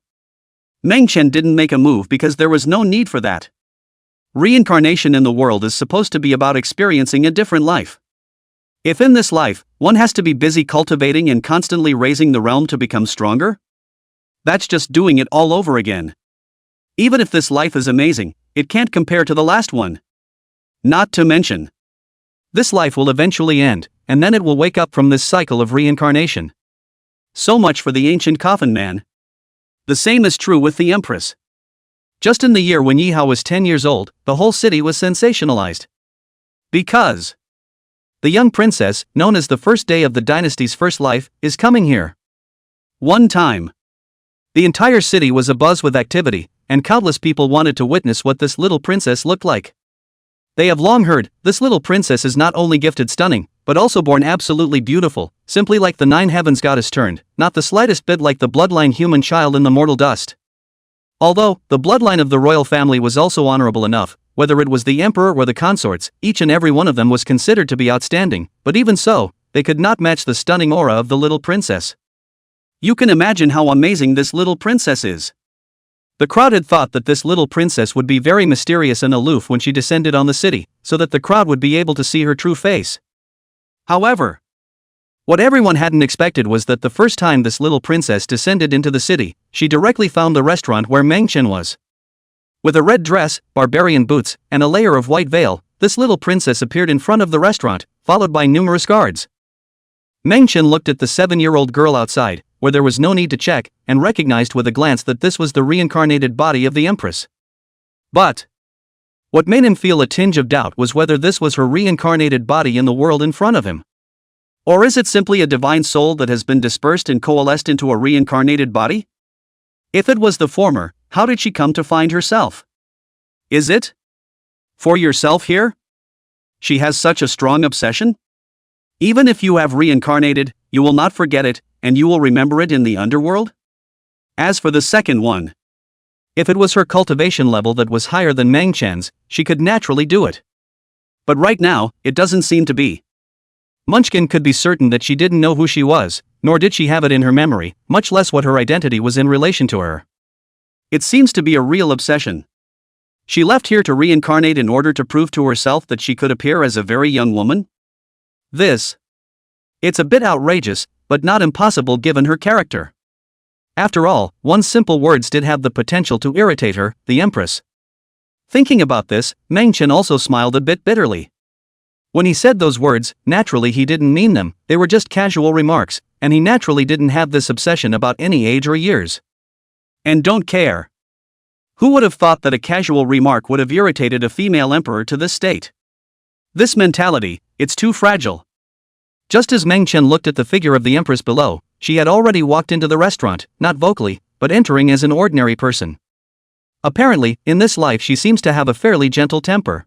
Meng Chen didn't make a move because there was no need for that. Reincarnation in the world is supposed to be about experiencing a different life. If in this life, one has to be busy cultivating and constantly raising the realm to become stronger, that's just doing it all over again. Even if this life is amazing, it can't compare to the last one. Not to mention, this life will eventually end, and then it will wake up from this cycle of reincarnation. So much for the ancient coffin man. The same is true with the Empress. Just in the year when Yihao was 10 years old, the whole city was sensationalized. Because the young princess, known as the first day of the dynasty's first life, is coming here. One time, the entire city was abuzz with activity, and countless people wanted to witness what this little princess looked like. They have long heard, this little princess is not only gifted stunning, but also born absolutely beautiful, simply like the 9 heavens goddess turned, not the slightest bit like the bloodline human child in the mortal dust. Although, the bloodline of the royal family was also honorable enough, whether it was the emperor or the consorts, each and every one of them was considered to be outstanding, but even so, they could not match the stunning aura of the little princess. You can imagine how amazing this little princess is. The crowd had thought that this little princess would be very mysterious and aloof when she descended on the city, so that the crowd would be able to see her true face. However, what everyone hadn't expected was that the first time this little princess descended into the city, she directly found the restaurant where Meng Chen was. With a red dress, barbarian boots, and a layer of white veil, this little princess appeared in front of the restaurant, followed by numerous guards. Meng Chen looked at the 7-year-old girl outside, where there was no need to check, and recognized with a glance that this was the reincarnated body of the Empress. But what made him feel a tinge of doubt was whether this was her reincarnated body in the world in front of him. Or is it simply a divine soul that has been dispersed and coalesced into a reincarnated body? If it was the former, how did she come to find herself? Is it for yourself here? She has such a strong obsession? Even if you have reincarnated, you will not forget it, and you will remember it in the underworld? As for the second one, if it was her cultivation level that was higher than Meng Chen's, she could naturally do it. But right now, it doesn't seem to be. Munchkin could be certain that she didn't know who she was, nor did she have it in her memory, much less what her identity was in relation to her. It seems to be a real obsession. She left here to reincarnate in order to prove to herself that she could appear as a very young woman? It's a bit outrageous, but not impossible given her character. After all, one's simple words did have the potential to irritate her, the Empress. Thinking about this, Meng Chen also smiled a bit bitterly. When he said those words, naturally he didn't mean them, they were just casual remarks, and he naturally didn't have this obsession about any age or years. And don't care. Who would have thought that a casual remark would have irritated a female emperor to this state? This mentality, it's too fragile. Just as Meng Chen looked at the figure of the Empress below, she had already walked into the restaurant, not vocally, but entering as an ordinary person. Apparently, in this life she seems to have a fairly gentle temper.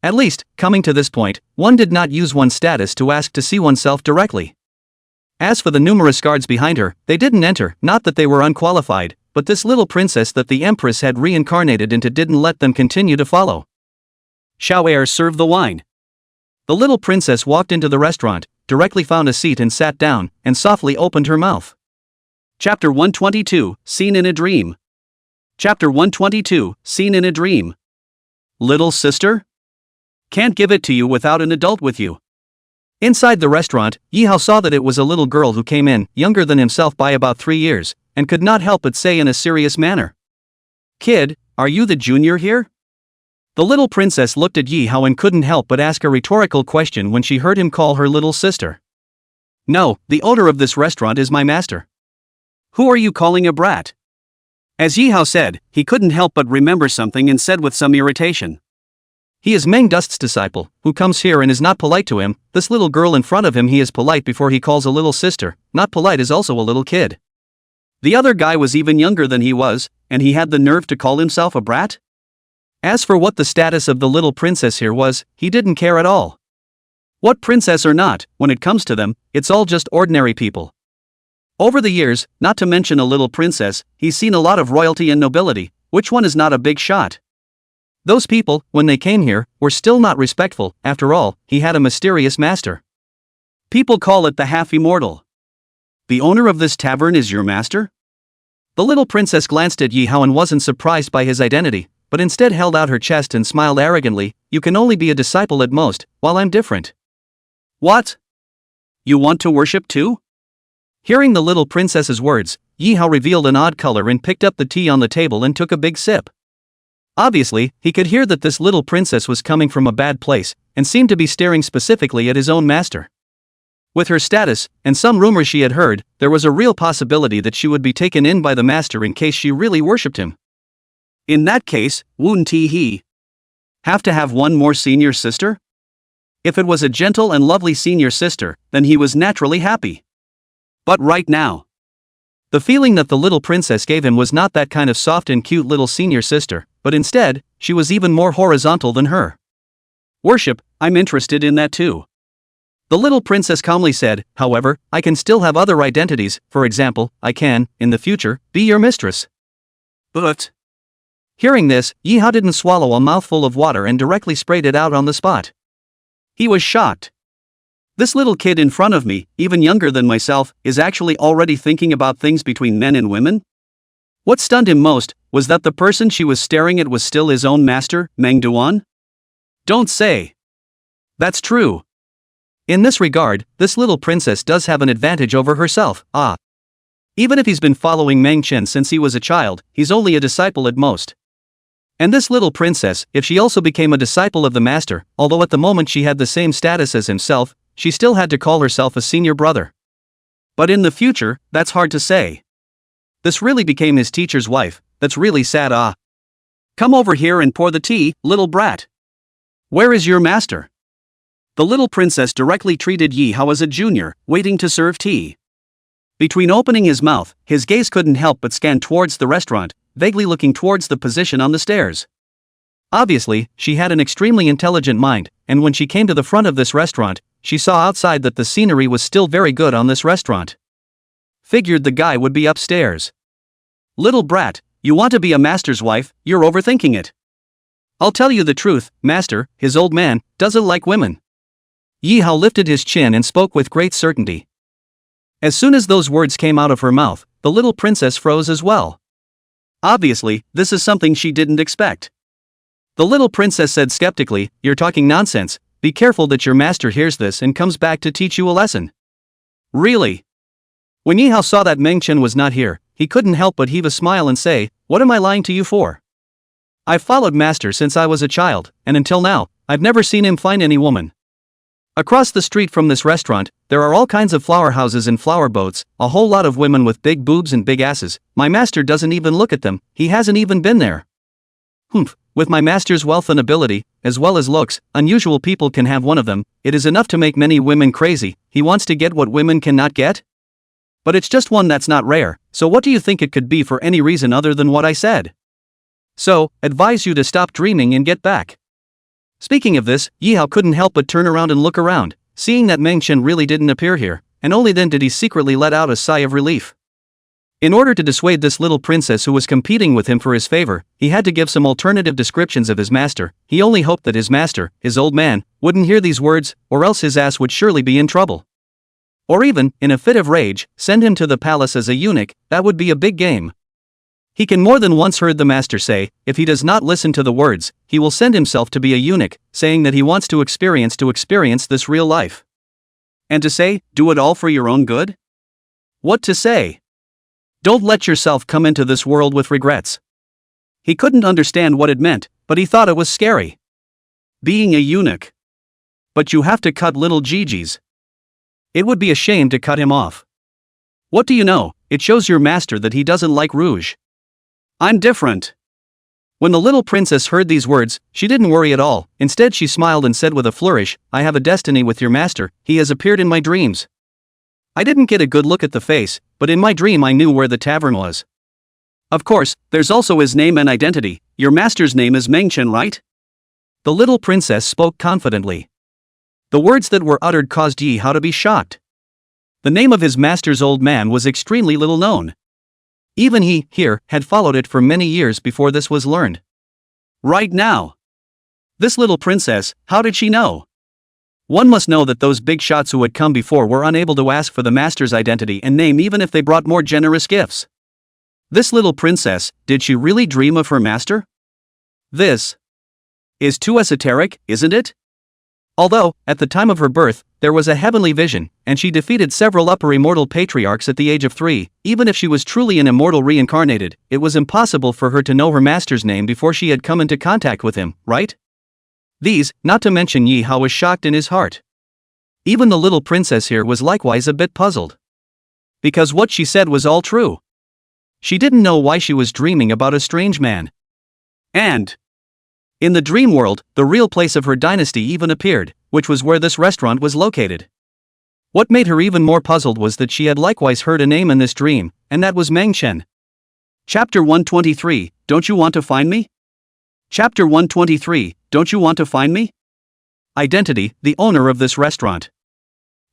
At least, coming to this point, one did not use one's status to ask to see oneself directly. As for the numerous guards behind her, they didn't enter, not that they were unqualified, but this little princess that the empress had reincarnated into didn't let them continue to follow. Xiao serve the wine. The little princess walked into the restaurant, directly found a seat and sat down, and softly opened her mouth. Chapter 122, Scene in a Dream. Chapter 122, Scene in a Dream. Little sister? Can't give it to you without an adult with you. Inside the restaurant, Yihao saw that it was a little girl who came in, younger than himself by about 3 years, and could not help but say in a serious manner, "Kid, are you the junior here?" The little princess looked at Yihao and couldn't help but ask a rhetorical question when she heard him call her little sister. "No, the owner of this restaurant is my master." "Who are you calling a brat?" As Yihao said, he couldn't help but remember something and said with some irritation, "He is Meng Dust's disciple, who comes here and is not polite to him. This little girl in front of him he is polite before he calls a little sister. Not polite is also a little kid." The other guy was even younger than he was, and he had the nerve to call himself a brat? As for what the status of the little princess here was, he didn't care at all. What princess or not, when it comes to them, it's all just ordinary people. Over the years, not to mention a little princess, he's seen a lot of royalty and nobility. Which one is not a big shot? Those people, when they came here, were still not respectful. After all, he had a mysterious master. People call it the half-immortal. The owner of this tavern is your master? The little princess glanced at Yihao and wasn't surprised by his identity, but instead held out her chest and smiled arrogantly. "You can only be a disciple at most, while I'm different." "What? You want to worship too?" Hearing the little princess's words, Yihao revealed an odd color and picked up the tea on the table and took a big sip. Obviously, he could hear that this little princess was coming from a bad place, and seemed to be staring specifically at his own master. With her status, and some rumors she had heard, there was a real possibility that she would be taken in by the master in case she really worshipped him. In that case, wouldn't he have to have one more senior sister? If it was a gentle and lovely senior sister, then he was naturally happy. But right now, the feeling that the little princess gave him was not that kind of soft and cute little senior sister, but instead, she was even more horizontal than her. "Worship, I'm interested in that too." The little princess calmly said, "However, I can still have other identities. For example, I can, in the future, be your mistress." But hearing this, Yihao didn't swallow a mouthful of water and directly sprayed it out on the spot. He was shocked. This little kid in front of me, even younger than myself, is actually already thinking about things between men and women? What stunned him most was that the person she was staring at was still his own master, Meng Duan? Don't say. That's true. In this regard, this little princess does have an advantage over herself. Even if he's been following Meng Chen since he was a child, he's only a disciple at most. And this little princess, if she also became a disciple of the master, although at the moment she had the same status as himself, she still had to call herself a senior brother. But in the future, that's hard to say. This really became his teacher's wife. That's really sad. Come over here and pour the tea, little brat. Where is your master? The little princess directly treated Yihao as a junior, waiting to serve tea. Between opening his mouth, his gaze couldn't help but scan towards the restaurant, vaguely looking towards the position on the stairs. Obviously, she had an extremely intelligent mind, and when she came to the front of this restaurant, she saw outside that the scenery was still very good on this restaurant. Figured the guy would be upstairs. Little brat, you want to be a master's wife, you're overthinking it. I'll tell you the truth, master, his old man, doesn't like women. Yihao lifted his chin and spoke with great certainty. As soon as those words came out of her mouth, the little princess froze as well. Obviously, this is something she didn't expect. The little princess said skeptically, "You're talking nonsense. Be careful that your master hears this and comes back to teach you a lesson." Really? When Yihao saw that Meng Chen was not here, he couldn't help but heave a smile and say, "What am I lying to you for? I've followed master since I was a child, and until now, I've never seen him find any woman. Across the street from this restaurant, there are all kinds of flower houses and flower boats, a whole lot of women with big boobs and big asses. My master doesn't even look at them, he hasn't even been there. With my master's wealth and ability, as well as looks, unusual people can have one of them. It is enough to make many women crazy. He wants to get what women cannot get? But it's just one that's not rare, so what do you think it could be for any reason other than what I said? So, advise you to stop dreaming and get back." Speaking of this, Yihao couldn't help but turn around and look around, seeing that Meng Chen really didn't appear here, and only then did he secretly let out a sigh of relief. In order to dissuade this little princess who was competing with him for his favor, he had to give some alternative descriptions of his master. He only hoped that his master, his old man, wouldn't hear these words, or else his ass would surely be in trouble. Or even, in a fit of rage, send him to the palace as a eunuch. That would be a big game. He can more than once heard the master say, if he does not listen to the words, he will send himself to be a eunuch, saying that he wants to experience this real life. And to say, do it all for your own good? What to say? Don't let yourself come into this world with regrets. He couldn't understand what it meant, but he thought it was scary. Being a eunuch. But you have to cut little Gigi's. It would be a shame to cut him off. What do you know, it shows your master that he doesn't like rouge. I'm different. When the little princess heard these words, she didn't worry at all. Instead she smiled and said with a flourish, I have a destiny with your master, he has appeared in my dreams. I didn't get a good look at the face, but in my dream I knew where the tavern was. Of course, there's also his name and identity. Your master's name is Mengchen, right? The little princess spoke confidently. The words that were uttered caused Yi Hao to be shocked. The name of his master's old man was extremely little known. Even he, here, had followed it for many years before this was learned. Right now. This little princess, how did she know? One must know that those big shots who had come before were unable to ask for the master's identity and name even if they brought more generous gifts. This little princess, did she really dream of her master? This is too esoteric, isn't it? Although, at the time of her birth, there was a heavenly vision, and she defeated several upper immortal patriarchs at the age of 3, even if she was truly an immortal reincarnated, it was impossible for her to know her master's name before she had come into contact with him, right? These, not to mention Yi Hao was shocked in his heart. Even the little princess here was likewise a bit puzzled. Because what she said was all true. She didn't know why she was dreaming about a strange man. And in the dream world, the real place of her dynasty even appeared, which was where this restaurant was located. What made her even more puzzled was that she had likewise heard a name in this dream, and that was Mengchen. Chapter 123, Don't You Want to Find Me? Chapter 123, Don't You Want to Find Me? Identity, the owner of this restaurant.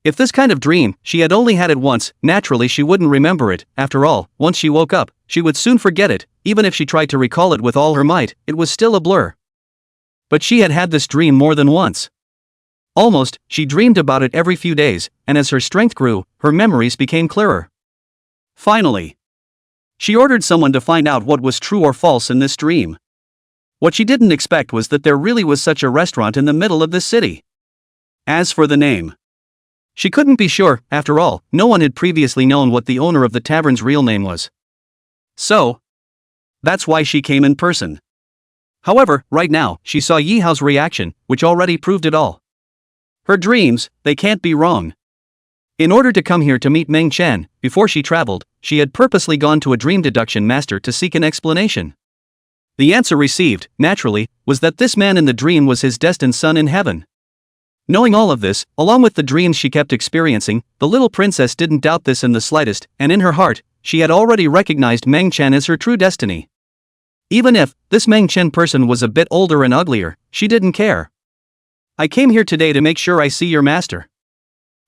If this kind of dream, she had only had it once, naturally she wouldn't remember it. After all, once she woke up, she would soon forget it. Even if she tried to recall it with all her might, it was still a blur. But she had had this dream more than once. Almost, she dreamed about it every few days, and as her strength grew, her memories became clearer. Finally, she ordered someone to find out what was true or false in this dream. What she didn't expect was that there really was such a restaurant in the middle of this city. As for the name, she couldn't be sure. After all, no one had previously known what the owner of the tavern's real name was. So, that's why she came in person. However, right now, she saw Yi Hao's reaction, which already proved it all. Her dreams, they can't be wrong. In order to come here to meet Meng Chen, before she traveled, she had purposely gone to a dream deduction master to seek an explanation. The answer received, naturally, was that this man in the dream was his destined son in heaven. Knowing all of this, along with the dreams she kept experiencing, the little princess didn't doubt this in the slightest, and in her heart, she had already recognized Meng Chen as her true destiny. Even if this Meng Chen person was a bit older and uglier, she didn't care. I came here today to make sure I see your master.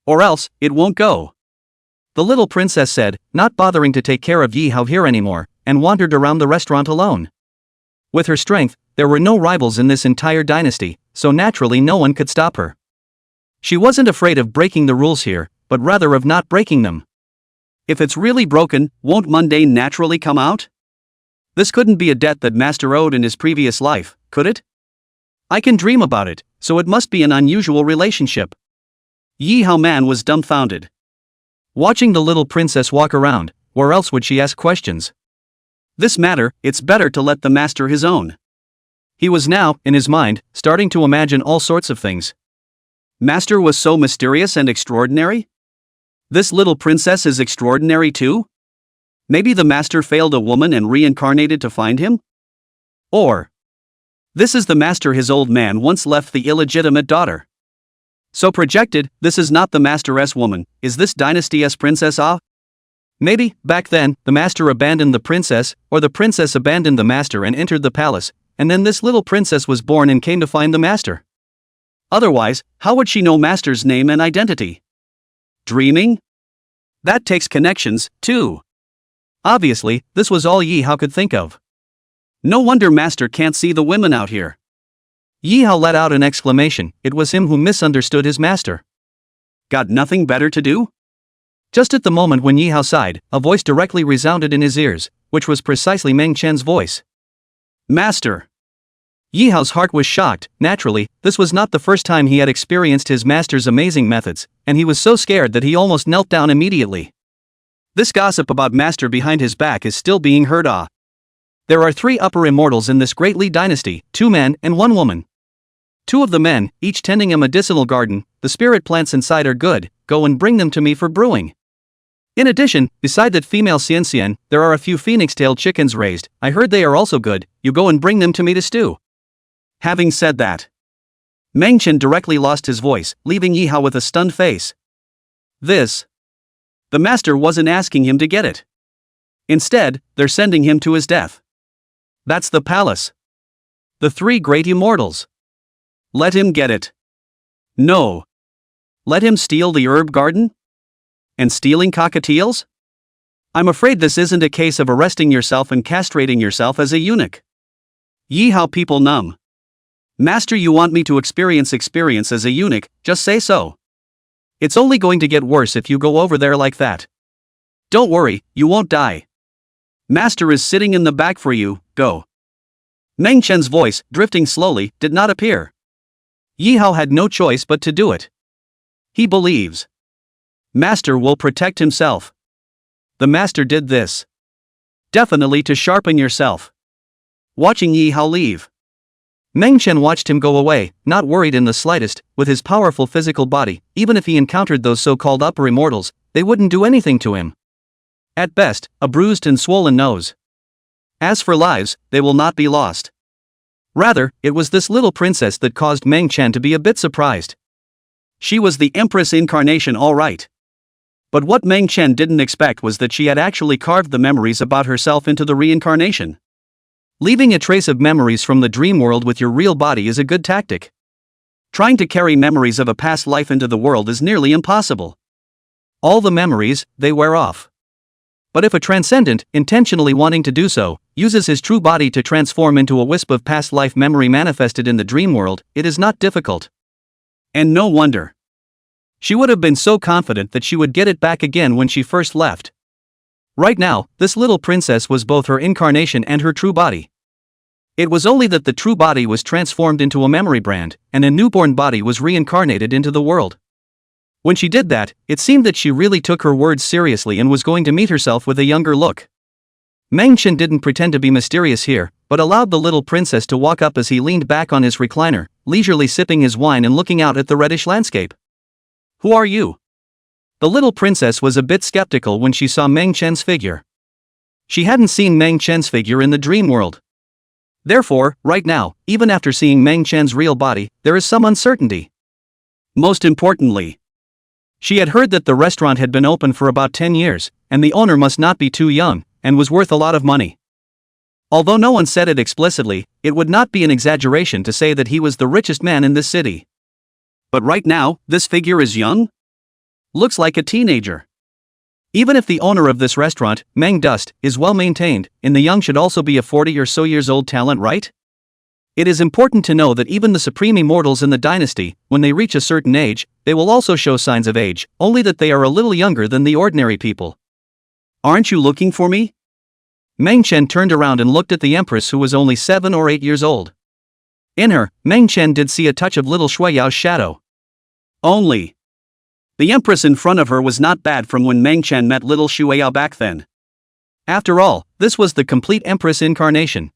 Or else, it won't go. The little princess said, not bothering to take care of Yi Hao here anymore, and wandered around the restaurant alone. With her strength, there were no rivals in this entire dynasty, so naturally no one could stop her. She wasn't afraid of breaking the rules here, but rather of not breaking them. If it's really broken, won't mundane naturally come out? This couldn't be a debt that Master owed in his previous life, could it? I can dream about it, so it must be an unusual relationship. Yi Hao Man was dumbfounded. Watching the little princess walk around, where else would she ask questions? This matter, it's better to let the master his own. He was now, in his mind, starting to imagine all sorts of things. Master was so mysterious and extraordinary? This little princess is extraordinary too? Maybe the master failed a woman and reincarnated to find him? Or, this is the master his old man once left the illegitimate daughter. So projected, this is not the master's woman, is this dynasty's princess Ah? Maybe, back then, the master abandoned the princess, or the princess abandoned the master and entered the palace, and then this little princess was born and came to find the master. Otherwise, how would she know master's name and identity? Dreaming? That takes connections, too. Obviously, this was all Yi Hao could think of. No wonder master can't see the women out here. Yi Hao let out an exclamation. It was him who misunderstood his master. Got nothing better to do? Just at the moment when Yi Hao sighed, a voice directly resounded in his ears, which was precisely Meng Chen's voice. Master. Yi Hao's heart was shocked. Naturally, this was not the first time he had experienced his master's amazing methods, and he was so scared that he almost knelt down immediately. This gossip about master behind his back is still being heard. There are 3 upper immortals in this great Li dynasty, 2 men and 1 woman. 2 of the men, each tending a medicinal garden. The spirit plants inside are good, go and bring them to me for brewing. In addition, beside that female Xian, there are a few phoenix-tailed chickens raised. I heard they are also good, you go and bring them to me to stew. Having said that, Meng Chen directly lost his voice, leaving Yi Hao with a stunned face. The master wasn't asking him to get it. Instead, they're sending him to his death. That's the palace. The 3 great immortals. Let him get it. No. Let him steal the herb garden? And stealing cockatiels? I'm afraid this isn't a case of arresting yourself and castrating yourself as a eunuch. Yi Hao people numb. Master, you want me to experience as a eunuch, just say so. It's only going to get worse if you go over there like that. Don't worry, you won't die. Master is sitting in the back for you, go. Meng Chen's voice, drifting slowly, did not appear. Yi Hao had no choice but to do it. He believes master will protect himself. The master did this definitely to sharpen yourself. Watching Yi Hao leave, Meng Chen watched him go away, not worried in the slightest. With his powerful physical body, even if he encountered those so-called upper immortals, they wouldn't do anything to him. At best, a bruised and swollen nose. As for lives, they will not be lost. Rather, it was this little princess that caused Meng Chen to be a bit surprised. She was the Empress incarnation, all right. But what Meng Chen didn't expect was that she had actually carved the memories about herself into the reincarnation. Leaving a trace of memories from the dream world with your real body is a good tactic. Trying to carry memories of a past life into the world is nearly impossible. All the memories, they wear off. But if a transcendent, intentionally wanting to do so, uses his true body to transform into a wisp of past life memory manifested in the dream world, it is not difficult. And no wonder. She would have been so confident that she would get it back again when she first left. Right now, this little princess was both her incarnation and her true body. It was only that the true body was transformed into a memory brand, and a newborn body was reincarnated into the world. When she did that, it seemed that she really took her words seriously and was going to meet herself with a younger look. Meng Chen didn't pretend to be mysterious here, but allowed the little princess to walk up as he leaned back on his recliner, leisurely sipping his wine and looking out at the reddish landscape. Who are you? The little princess was a bit skeptical when she saw Meng Chen's figure. She hadn't seen Meng Chen's figure in the dream world. Therefore, right now, even after seeing Meng Chen's real body, there is some uncertainty. Most importantly, she had heard that the restaurant had been open for about 10 years, and the owner must not be too young, and was worth a lot of money. Although no one said it explicitly, it would not be an exaggeration to say that he was the richest man in this city. But right now, this figure is young? Looks like a teenager. Even if the owner of this restaurant, Meng Dust, is well maintained, in the young should also be a 40 or so years old talent, right? It is important to know that even the supreme immortals in the dynasty, when they reach a certain age, they will also show signs of age, only that they are a little younger than the ordinary people. Aren't you looking for me? Meng Chen turned around and looked at the Empress, who was only 7 or 8 years old. In her, Meng Chen did see a touch of little Shui Yao's shadow. Only. The Empress in front of her was not bad from when Meng Chen met little Shui Yao back then. After all, this was the complete Empress incarnation.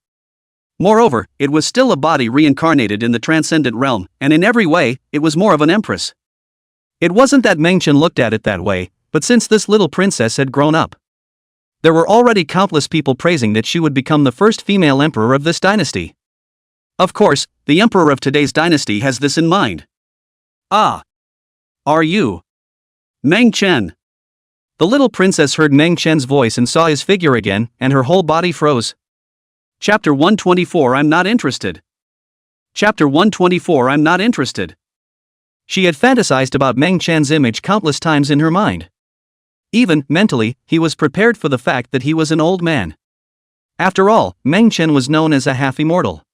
Moreover, it was still a body reincarnated in the transcendent realm, and in every way, it was more of an empress. It wasn't that Meng Chen looked at it that way, but since this little princess had grown up, there were already countless people praising that she would become the first female emperor of this dynasty. Of course, the emperor of today's dynasty has this in mind. Ah! Are you Meng Chen? The little princess heard Meng Chen's voice and saw his figure again, and her whole body froze. Chapter 124 I'm not interested. Chapter 124 I'm not interested. She had fantasized about Meng Chen's image countless times in her mind. Even, mentally, he was prepared for the fact that he was an old man. After all, Meng Chen was known as a half-immortal.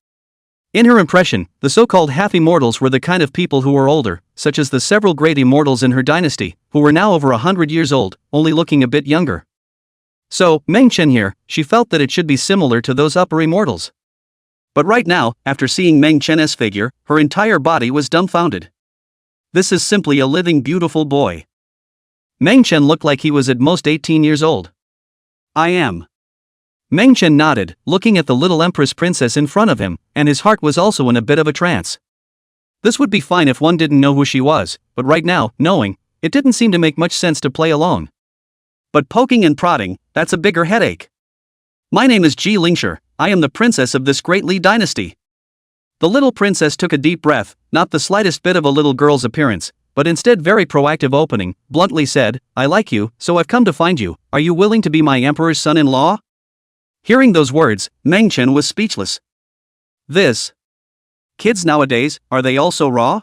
In her impression, the so-called half-immortals were the kind of people who were older, such as the several great immortals in her dynasty, who were now over 100 years old, only looking a bit younger. So, Meng Chen here, she felt that it should be similar to those upper immortals. But right now, after seeing Meng Chen's figure, her entire body was dumbfounded. This is simply a living beautiful boy. Meng Chen looked like he was at most 18 years old. I am. Meng Chen nodded, looking at the little Empress Princess in front of him, and his heart was also in a bit of a trance. This would be fine if one didn't know who she was, but right now, knowing, it didn't seem to make much sense to play along. But poking and prodding, that's a bigger headache. My name is Ji Lingshi, I am the princess of this great Li dynasty. The little princess took a deep breath, not the slightest bit of a little girl's appearance, but instead very proactive opening, bluntly said, I like you, so I've come to find you, are you willing to be my emperor's son-in-law? Hearing those words, Meng Chen was speechless. Kids nowadays, are they also raw?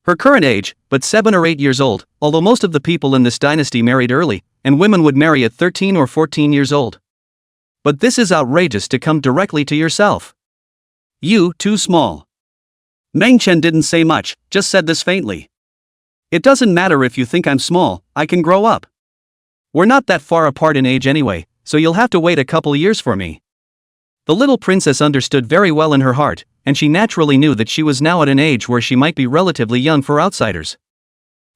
Her current age, but 7 or 8 years old, although most of the people in this dynasty married early, and women would marry at 13 or 14 years old. But this is outrageous to come directly to yourself. You, too small. Meng Chen didn't say much, just said this faintly. It doesn't matter if you think I'm small, I can grow up. We're not that far apart in age anyway, so you'll have to wait a couple years for me. The little princess understood very well in her heart, and she naturally knew that she was now at an age where she might be relatively young for outsiders.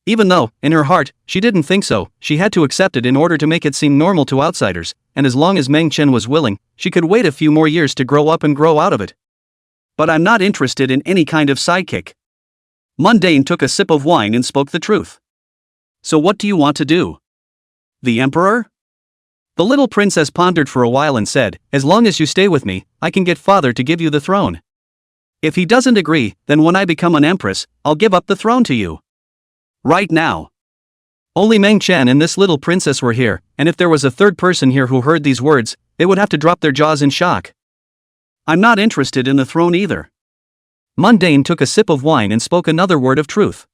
Even though, in her heart, she didn't think so, she had to accept it in order to make it seem normal to outsiders, and as long as Meng Chen was willing, she could wait a few more years to grow up and grow out of it. But I'm not interested in any kind of sidekick. Mundane took a sip of wine and spoke the truth. So what do you want to do? The emperor? The little princess pondered for a while and said, as long as you stay with me, I can get father to give you the throne. If he doesn't agree, then when I become an empress, I'll give up the throne to you. Right now. Only Meng Chen and this little princess were here, and if there was a third person here who heard these words, they would have to drop their jaws in shock. I'm not interested in the throne either. Mundane took a sip of wine and spoke another word of truth.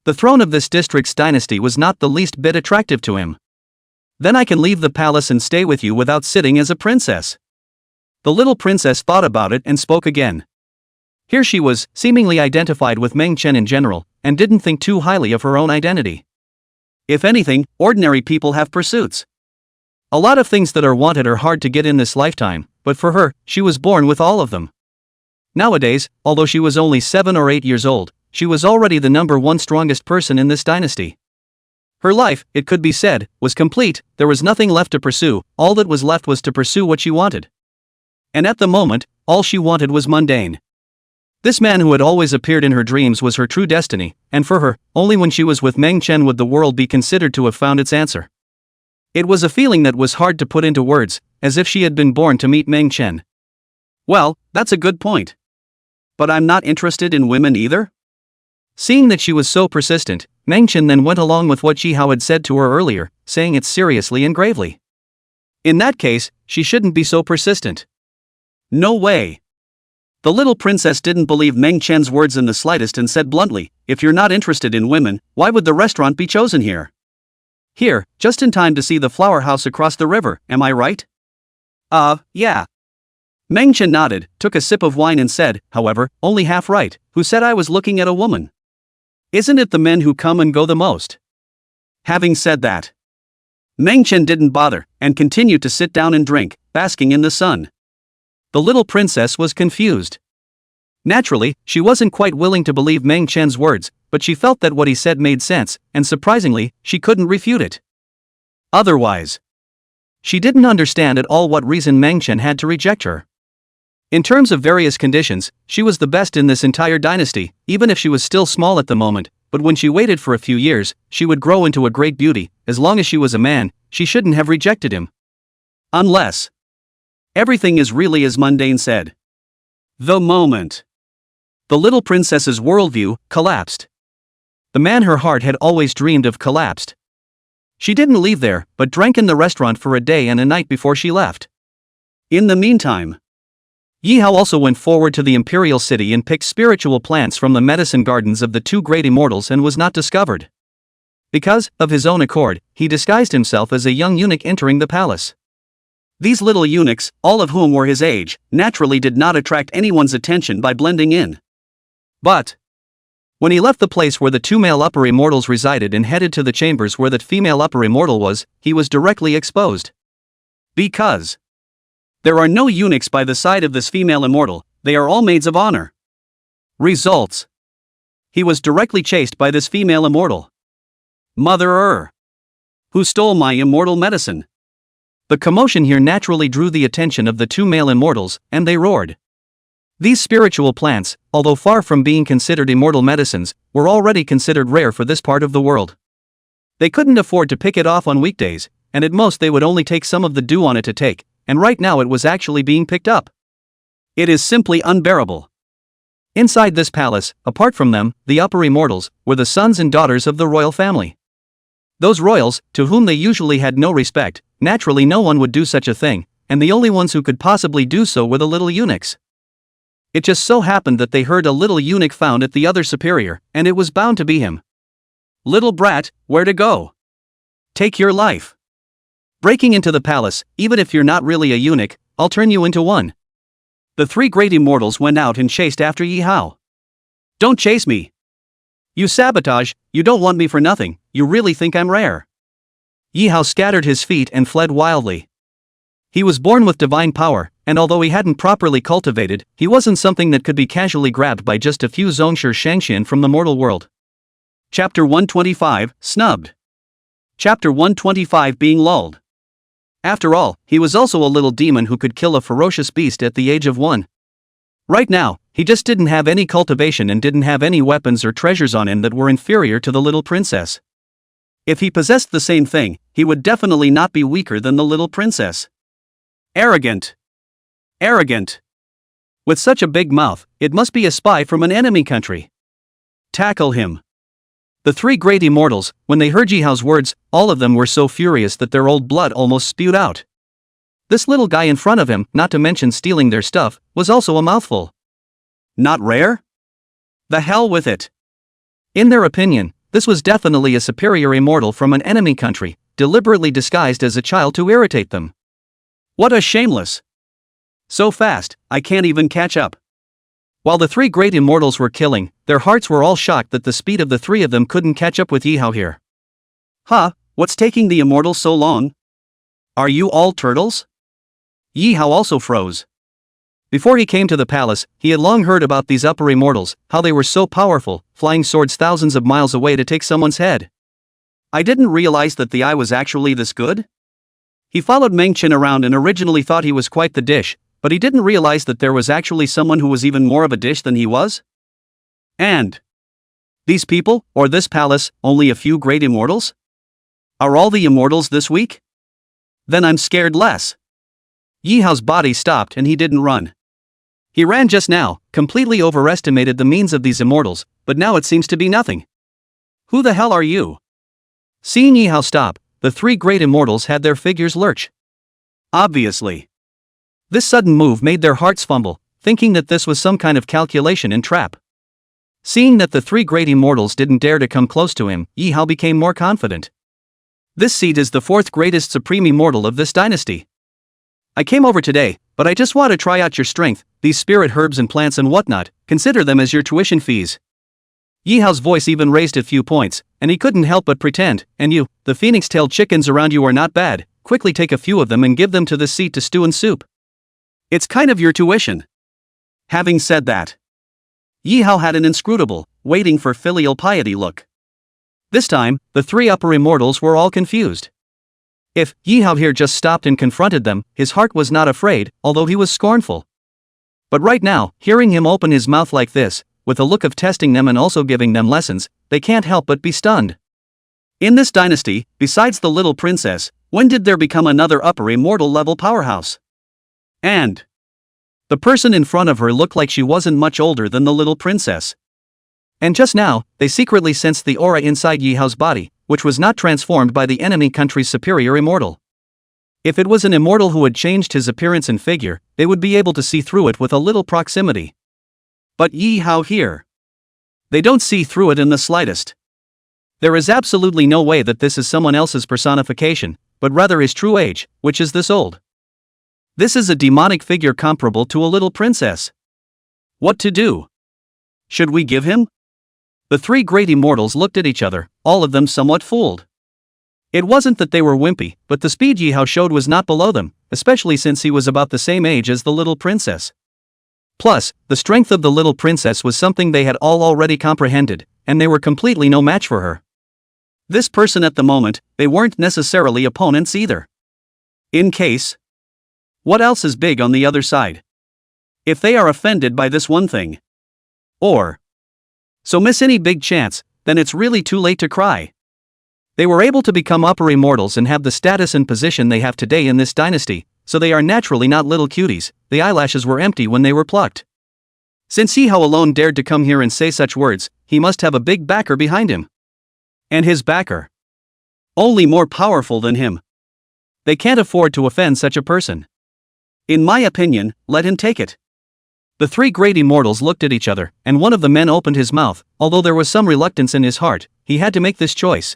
The throne of this district's dynasty was not the least bit attractive to him. Then I can leave the palace and stay with you without sitting as a princess. The little princess thought about it and spoke again. Here she was, seemingly identified with Meng Chen in general, and didn't think too highly of her own identity. If anything, ordinary people have pursuits. A lot of things that are wanted are hard to get in this lifetime, but for her, she was born with all of them. Nowadays, although she was only 7 or 8 years old, she was already the #1 strongest person in this dynasty. Her life, it could be said, was complete, there was nothing left to pursue, all that was left was to pursue what she wanted. And at the moment, all she wanted was Mundane. This man who had always appeared in her dreams was her true destiny, and for her, only when she was with Meng Chen would the world be considered to have found its answer. It was a feeling that was hard to put into words, as if she had been born to meet Meng Chen. Well, that's a good point. But I'm not interested in women either? Seeing that she was so persistent, Meng Chen then went along with what Ji Hao had said to her earlier, saying it seriously and gravely. In that case, she shouldn't be so persistent. No way. The little princess didn't believe Meng Chen's words in the slightest and said bluntly, if you're not interested in women, why would the restaurant be chosen here? Here, just in time to see the flower house across the river, am I right? Yeah. Meng Chen nodded, took a sip of wine and said, however, only half right, who said I was looking at a woman? Isn't it the men who come and go the most? Having said that, Meng Chen didn't bother, and continued to sit down and drink, basking in the sun. The little princess was confused. Naturally, she wasn't quite willing to believe Meng Chen's words, but she felt that what he said made sense, and surprisingly, she couldn't refute it. Otherwise, she didn't understand at all what reason Meng Chen had to reject her. In terms of various conditions, she was the best in this entire dynasty, even if she was still small at the moment, but when she waited for a few years, she would grow into a great beauty. As long as she was a man, she shouldn't have rejected him. Unless everything is really as Mundane said. The moment the little princess's worldview collapsed. The man her heart had always dreamed of collapsed. She didn't leave there, but drank in the restaurant for a day and a night before she left. In the meantime, Yi Hao also went forward to the imperial city and picked spiritual plants from the medicine gardens of the 2 great immortals and was not discovered. Because, of his own accord, he disguised himself as a young eunuch entering the palace. These little eunuchs, all of whom were his age, naturally did not attract anyone's attention by blending in. But when he left the place where the two male upper immortals resided and headed to the chambers where that female upper immortal was, he was directly exposed. Because there are no eunuchs by the side of this female immortal, they are all maids of honor. Results: he was directly chased by this female immortal. Mother who stole my immortal medicine. The commotion here naturally drew the attention of the two male immortals, and they roared. These spiritual plants, although far from being considered immortal medicines, were already considered rare for this part of the world. They couldn't afford to pick it off on weekdays, and at most they would only take some of the dew on it to take, and right now it was actually being picked up. It is simply unbearable. Inside this palace, apart from them, the upper immortals, were the sons and daughters of the royal family. Those royals, to whom they usually had no respect, naturally no one would do such a thing, and the only ones who could possibly do so were the little eunuchs. It just so happened that they heard a little eunuch found at the other superior, and it was bound to be him. Little brat, where to go? Take your life. Breaking into the palace, even if you're not really a eunuch, I'll turn you into one. The three great immortals went out and chased after Yi Hao. Don't chase me. You sabotage, you don't want me for nothing, you really think I'm rare. Yi Hao scattered his feet and fled wildly. He was born with divine power, and although he hadn't properly cultivated, he wasn't something that could be casually grabbed by just a few Zongshi Shangxian from the mortal world. Chapter 125, Snubbed. Chapter 125, Being lulled. After all, he was also a little demon who could kill a ferocious beast at the age of 1. Right now, he just didn't have any cultivation and didn't have any weapons or treasures on him that were inferior to the little princess. If he possessed the same thing, he would definitely not be weaker than the little princess. Arrogant. Arrogant. With such a big mouth, it must be a spy from an enemy country. Tackle him. The three great immortals, when they heard Yi Hao's words, all of them were so furious that their old blood almost spewed out. This little guy in front of him, not to mention stealing their stuff, was also a mouthful. Not rare? The hell with it. In their opinion, this was definitely a superior immortal from an enemy country, deliberately disguised as a child to irritate them. What a shameless. So fast, I can't even catch up. While the three great immortals were killing, their hearts were all shocked that the speed of the three of them couldn't catch up with Yi Hao here. Huh, what's taking the immortals so long? Are you all turtles? Yi Hao also froze. Before he came to the palace, he had long heard about these upper immortals, how they were so powerful, flying swords thousands of miles away to take someone's head. I didn't realize that the eye was actually this good? He followed Meng Chen around and originally thought he was quite the dish, but he didn't realize that there was actually someone who was even more of a dish than he was. And these people, or this palace, only a few great immortals? Are all the immortals this weak? Then I'm scared less. Yi Hao's body stopped and he didn't run. He ran just now, completely overestimated the means of these immortals, but now it seems to be nothing. Who the hell are you? Seeing Yi Hao stop, the three great immortals had their figures lurch. Obviously. This sudden move made their hearts fumble, thinking that this was some kind of calculation and trap. Seeing that the three great immortals didn't dare to come close to him, Yi Hao became more confident. This seed is the fourth greatest supreme immortal of this dynasty. I came over today, but I just want to try out your strength, these spirit herbs and plants and whatnot, consider them as your tuition fees. Yi Hao's voice even raised a few points, and he couldn't help but pretend, and you, the phoenix-tailed chickens around you are not bad, quickly take a few of them and give them to this seed to stew and soup. It's kind of your tuition. Having said that, Yi Hao had an inscrutable, waiting for filial piety look. This time, the three upper immortals were all confused. If Yi Hao here just stopped and confronted them, his heart was not afraid, although he was scornful. But right now, hearing him open his mouth like this, with a look of testing them and also giving them lessons, they can't help but be stunned. In this dynasty, besides the little princess, when did there become another upper immortal level powerhouse? And the person in front of her looked like she wasn't much older than the little princess. And just now, they secretly sensed the aura inside Yi Hao's body, which was not transformed by the enemy country's superior immortal. If it was an immortal who had changed his appearance and figure, they would be able to see through it with a little proximity. But Yi Hao here, they don't see through it in the slightest. There is absolutely no way that this is someone else's personification, but rather his true age, which is this old. This is a demonic figure comparable to a little princess. What to do? Should we give him? The three great immortals looked at each other, all of them somewhat fooled. It wasn't that they were wimpy, but the speed Yihao showed was not below them, especially since he was about the same age as the little princess. Plus, the strength of the little princess was something they had all already comprehended, and they were completely no match for her. This person at the moment, they weren't necessarily opponents either. In case. What else is big on the other side? If they are offended by this one thing. Or. So miss any big chance, then it's really too late to cry. They were able to become upper immortals and have the status and position they have today in this dynasty, so they are naturally not little cuties. The eyelashes were empty when they were plucked. Since Yihao alone dared to come here and say such words, he must have a big backer behind him. And his backer. Only more powerful than him. They can't afford to offend such a person. In my opinion, let him take it. The three great immortals looked at each other, and one of the men opened his mouth. Although there was some reluctance in his heart, he had to make this choice.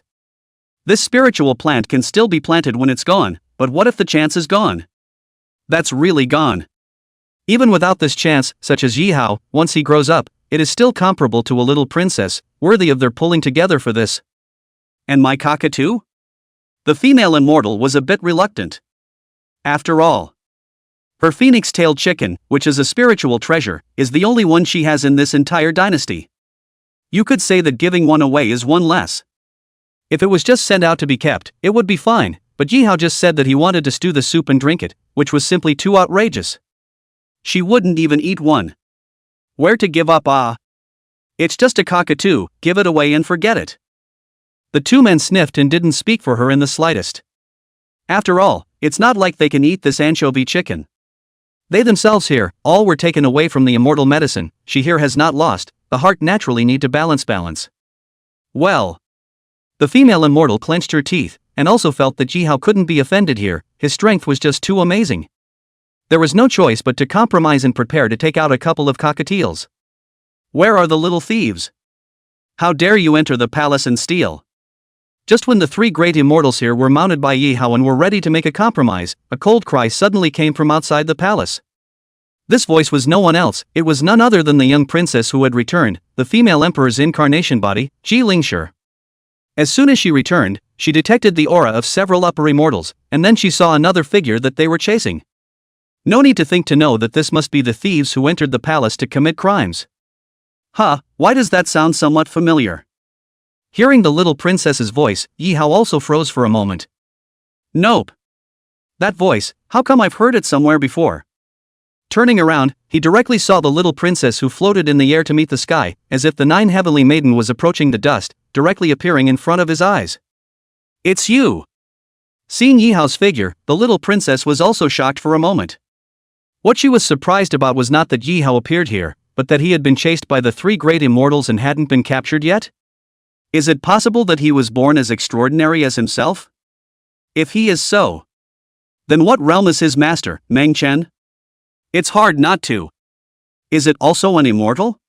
This spiritual plant can still be planted when it's gone, but what if the chance is gone? That's really gone. Even without this chance, such as Yihao, once he grows up, it is still comparable to a little princess, worthy of their pulling together for this. And my cockatoo? The female immortal was a bit reluctant. After all, her phoenix-tailed chicken, which is a spiritual treasure, is the only one she has in this entire dynasty. You could say that giving one away is one less. If it was just sent out to be kept, it would be fine, but Yihao just said that he wanted to stew the soup and drink it, which was simply too outrageous. She wouldn't even eat one. Where to give up? It's just a cockatoo, give it away and forget it. The two men sniffed and didn't speak for her in the slightest. After all, it's not like they can eat this anchovy chicken. They themselves here, all were taken away from the immortal medicine, she here has not lost, the heart naturally need to balance. Well. The female immortal clenched her teeth, and also felt that Yihao couldn't be offended here, his strength was just too amazing. There was no choice but to compromise and prepare to take out a couple of cockatiels. Where are the little thieves? How dare you enter the palace and steal? Just when the three great immortals here were mounted by Yihao and were ready to make a compromise, a cold cry suddenly came from outside the palace. This voice was no one else, it was none other than the young princess who had returned, the female emperor's incarnation body, Ji Lingshi. As soon as she returned, she detected the aura of several upper immortals, and then she saw another figure that they were chasing. No need to think to know that this must be the thieves who entered the palace to commit crimes. Why does that sound somewhat familiar? Hearing the little princess's voice, Yihao also froze for a moment. Nope. That voice, how come I've heard it somewhere before? Turning around, he directly saw the little princess who floated in the air to meet the sky, as if the nine heavenly maiden was approaching the dust, directly appearing in front of his eyes. It's you! Seeing Yihao's figure, the little princess was also shocked for a moment. What she was surprised about was not that Yihao appeared here, but that he had been chased by the three great immortals and hadn't been captured yet? Is it possible that he was born as extraordinary as himself? If he is so, then what realm is his master, Meng Chen? It's hard not to. Is it also an immortal?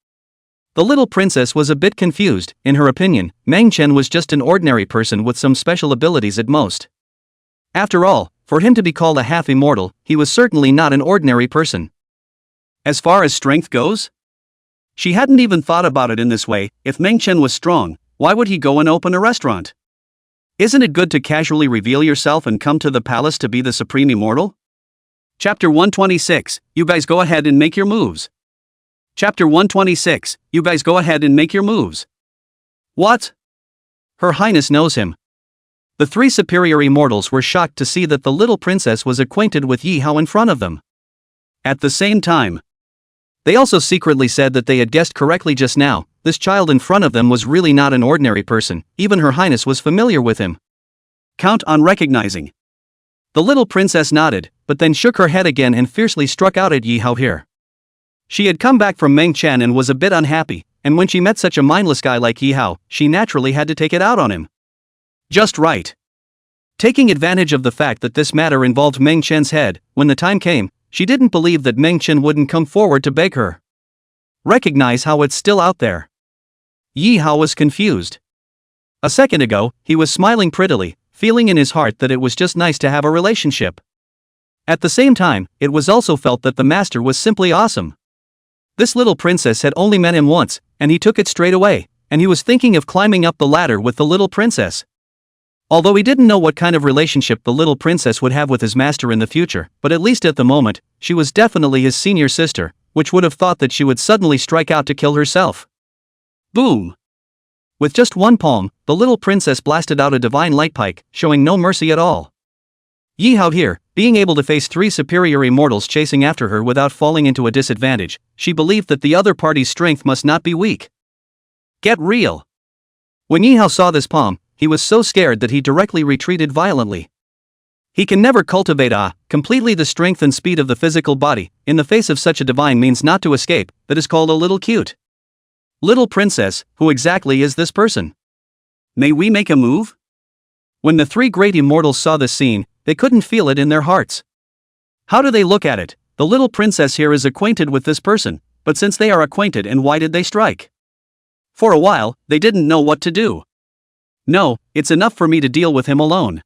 The little princess was a bit confused. In her opinion, Meng Chen was just an ordinary person with some special abilities at most. After all, for him to be called a half-immortal, he was certainly not an ordinary person. As far as strength goes? She hadn't even thought about it in this way. If Meng Chen was strong, why would he go and open a restaurant? Isn't it good to casually reveal yourself and come to the palace to be the supreme immortal? Chapter 126, you guys go ahead and make your moves. Chapter 126, you guys go ahead and make your moves. What? Her Highness knows him. The three superior immortals were shocked to see that the little princess was acquainted with Yihao in front of them. At the same time, they also secretly said that they had guessed correctly just now. This child in front of them was really not an ordinary person, even Her Highness was familiar with him. Count on recognizing. The little princess nodded, but then shook her head again and fiercely struck out at Yihao here. She had come back from Meng Chen and was a bit unhappy, and when she met such a mindless guy like Yihao, she naturally had to take it out on him. Just right. Taking advantage of the fact that this matter involved Meng Chen's head, when the time came, she didn't believe that Meng Chen wouldn't come forward to beg her. Recognize how it's still out there. Yihao was confused. A second ago, he was smiling prettily, feeling in his heart that it was just nice to have a relationship. At the same time, it was also felt that the master was simply awesome. This little princess had only met him once, and he took it straight away, and he was thinking of climbing up the ladder with the little princess. Although he didn't know what kind of relationship the little princess would have with his master in the future, but at least at the moment, she was definitely his senior sister, which would have thought that she would suddenly strike out to kill herself. Boom! With just one palm, the little princess blasted out a divine light pike, showing no mercy at all. Yi Hao here, being able to face 3 superior immortals chasing after her without falling into a disadvantage, she believed that the other party's strength must not be weak. Get real! When Yi Hao saw this palm, he was so scared that he directly retreated violently. He can never cultivate completely the strength and speed of the physical body, in the face of such a divine means not to escape, that is called a little cute. Little princess, who exactly is this person? May we make a move? When the 3 great immortals saw this scene, they couldn't feel it in their hearts. How do they look at it? The little princess here is acquainted with this person, but since they are acquainted, and why did they strike? For a while, they didn't know what to do. No, it's enough for me to deal with him alone.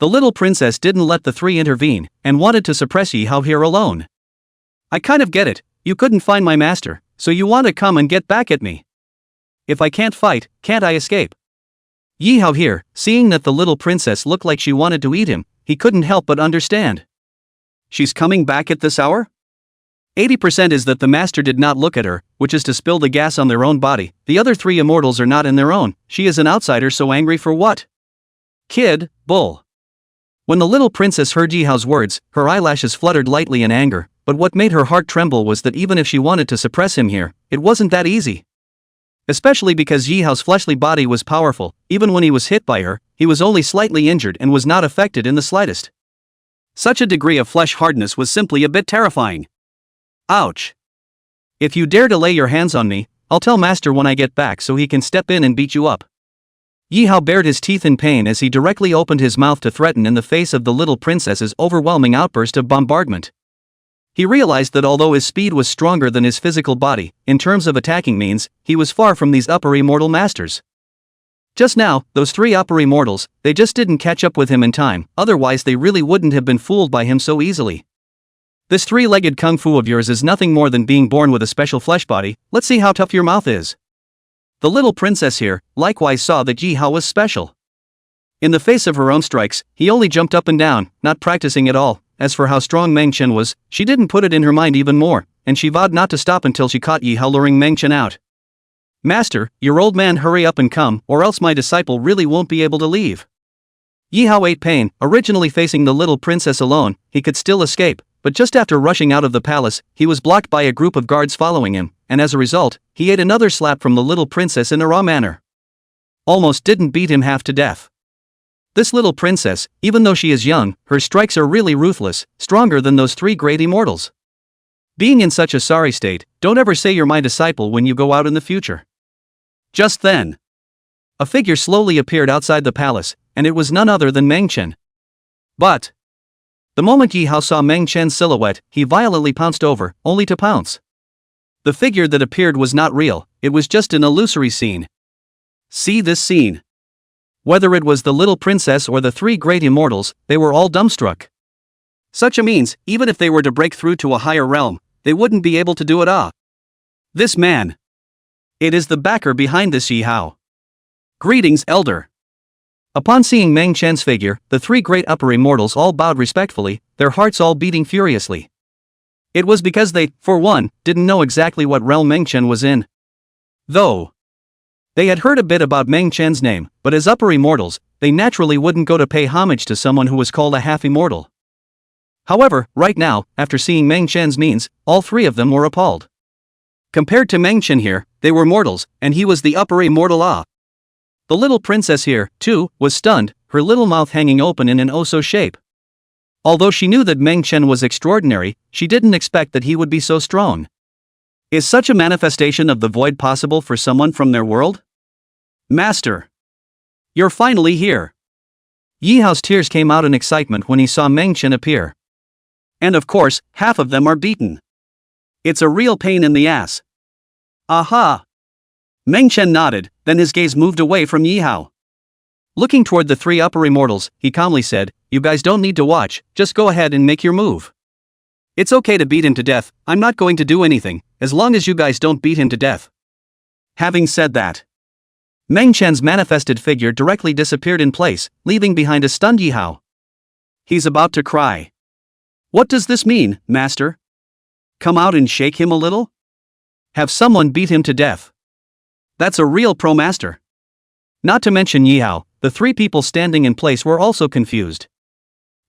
The little princess didn't let the 3 intervene, and wanted to suppress Yi Hao here alone. I kind of get it, you couldn't find my master, so you want to come and get back at me. If I can't fight, can't I escape? Yi Hao here, seeing that the little princess looked like she wanted to eat him, he couldn't help but understand. She's coming back at this hour? 80% is that the master did not look at her, which is to spill the gas on their own body. The other 3 immortals are not in their own. She is an outsider, so angry for what? Kid, bull. When the little princess heard Yi Hao's words, her eyelashes fluttered lightly in anger, but what made her heart tremble was that even if she wanted to suppress him here, it wasn't that easy. Especially because Yi Hao's fleshly body was powerful. Even when he was hit by her, he was only slightly injured and was not affected in the slightest. Such a degree of flesh hardness was simply a bit terrifying. Ouch. If you dare to lay your hands on me, I'll tell master when I get back so he can step in and beat you up. Yi Hao bared his teeth in pain as he directly opened his mouth to threaten in the face of the little princess's overwhelming outburst of bombardment. He realized that although his speed was stronger than his physical body, in terms of attacking means, he was far from these upper immortal masters. Just now, those 3 upper immortals, they just didn't catch up with him in time, otherwise they really wouldn't have been fooled by him so easily. This 3-legged kung fu of yours is nothing more than being born with a special flesh body. Let's see how tough your mouth is. The little princess here, likewise saw that Yi Hao was special. In the face of her own strikes, he only jumped up and down, not practicing at all. As for how strong Meng Chen was, she didn't put it in her mind even more, and she vowed not to stop until she caught Yi Hao luring Meng Chen out. Master, your old man, hurry up and come, or else my disciple really won't be able to leave. Yi Hao ate pain. Originally facing the little princess alone, he could still escape, but just after rushing out of the palace, he was blocked by a group of guards following him, and as a result, he ate another slap from the little princess in a raw manner. Almost didn't beat him half to death. This little princess, even though she is young, her strikes are really ruthless, stronger than those 3 great immortals. Being in such a sorry state, don't ever say you're my disciple when you go out in the future. Just then, a figure slowly appeared outside the palace, and it was none other than Meng Chen. But the moment Yi Hao saw Meng Chen's silhouette, he violently pounced over, only to pounce. The figure that appeared was not real, it was just an illusory scene. See this scene. Whether it was the little princess or the 3 great immortals, they were all dumbstruck. Such a means, even if they were to break through to a higher realm, they wouldn't be able to do it. This man. It is the backer behind this Yi Hao. Greetings, elder. Upon seeing Meng Chen's figure, the 3 great upper immortals all bowed respectfully, their hearts all beating furiously. It was because they, for one, didn't know exactly what realm Meng Chen was in. Though they had heard a bit about Meng Chen's name, but as upper immortals, they naturally wouldn't go to pay homage to someone who was called a half-immortal. However, right now, after seeing Meng Chen's means, all 3 of them were appalled. Compared to Meng Chen here, they were mortals, and he was the upper immortal. The little princess here, too, was stunned, her little mouth hanging open in an oh-so shape. Although she knew that Meng Chen was extraordinary, she didn't expect that he would be so strong. Is such a manifestation of the void possible for someone from their world? Master! You're finally here! Yi Hao's tears came out in excitement when he saw Meng Chen appear. And of course, half of them are beaten. It's a real pain in the ass. Aha! Meng Chen nodded, then his gaze moved away from Yi Hao. Looking toward the three upper immortals, he calmly said, "You guys don't need to watch, just go ahead and make your move. It's okay to beat him to death, I'm not going to do anything, as long as you guys don't beat him to death." Having said that, Meng Chen's manifested figure directly disappeared in place, leaving behind a stunned Yi Hao. He's about to cry. What does this mean, master? Come out and shake him a little? Have someone beat him to death. That's a real pro master. Not to mention Yi Hao, the three people standing in place were also confused.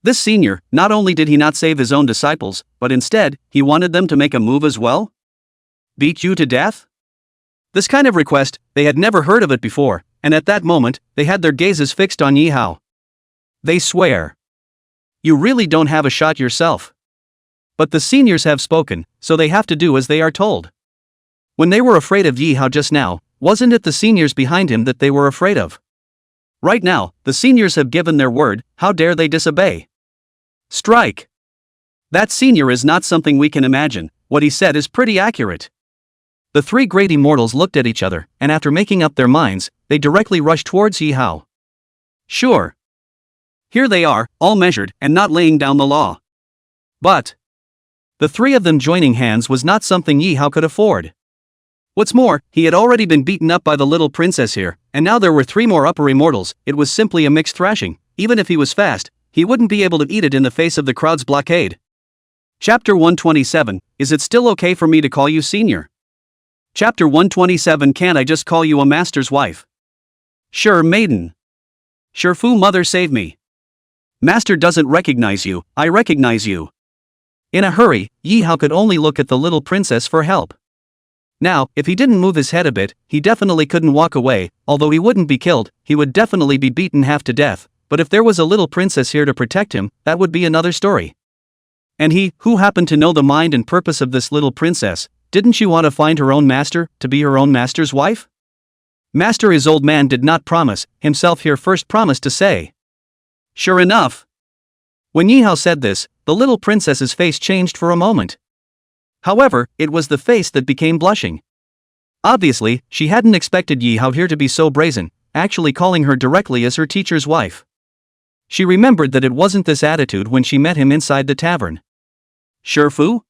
This senior, not only did he not save his own disciples, but instead, he wanted them to make a move as well? Beat you to death? This kind of request, they had never heard of it before, and at that moment, they had their gazes fixed on Yi Hao. They swear. You really don't have a shot yourself. But the seniors have spoken, so they have to do as they are told. When they were afraid of Yi Hao just now, wasn't it the seniors behind him that they were afraid of? Right now, the seniors have given their word, how dare they disobey? Strike! That senior is not something we can imagine, what he said is pretty accurate. The three great immortals looked at each other, and after making up their minds, they directly rushed towards Yi Hao. Sure. Here they are, all measured, and not laying down the law. But the three of them joining hands was not something Yi Hao could afford. What's more, he had already been beaten up by the little princess here, and now there were three more upper immortals. It was simply a mixed thrashing. Even if he was fast, he wouldn't be able to eat it in the face of the crowd's blockade. Chapter 127, Is it still okay for me to call you senior? Chapter 127, Can't I just call you a master's wife? Sure, maiden. Sure, Fu mother, save me. Master doesn't recognize you, I recognize you. In a hurry, Yi Hao could only look at the little princess for help. Now, if he didn't move his head a bit, he definitely couldn't walk away. Although he wouldn't be killed, he would definitely be beaten half to death. But if there was a little princess here to protect him, that would be another story. And he, who happened to know the mind and purpose of this little princess, didn't she want to find her own master, to be her own master's wife? Master, his old man did not promise, himself here first promised to say. Sure enough. When Yi Hao said this, the little princess's face changed for a moment. However, it was the face that became blushing. Obviously, she hadn't expected Yi Hao here to be so brazen, actually calling her directly as her teacher's wife. She remembered that it wasn't this attitude when she met him inside the tavern. Sure, Fu?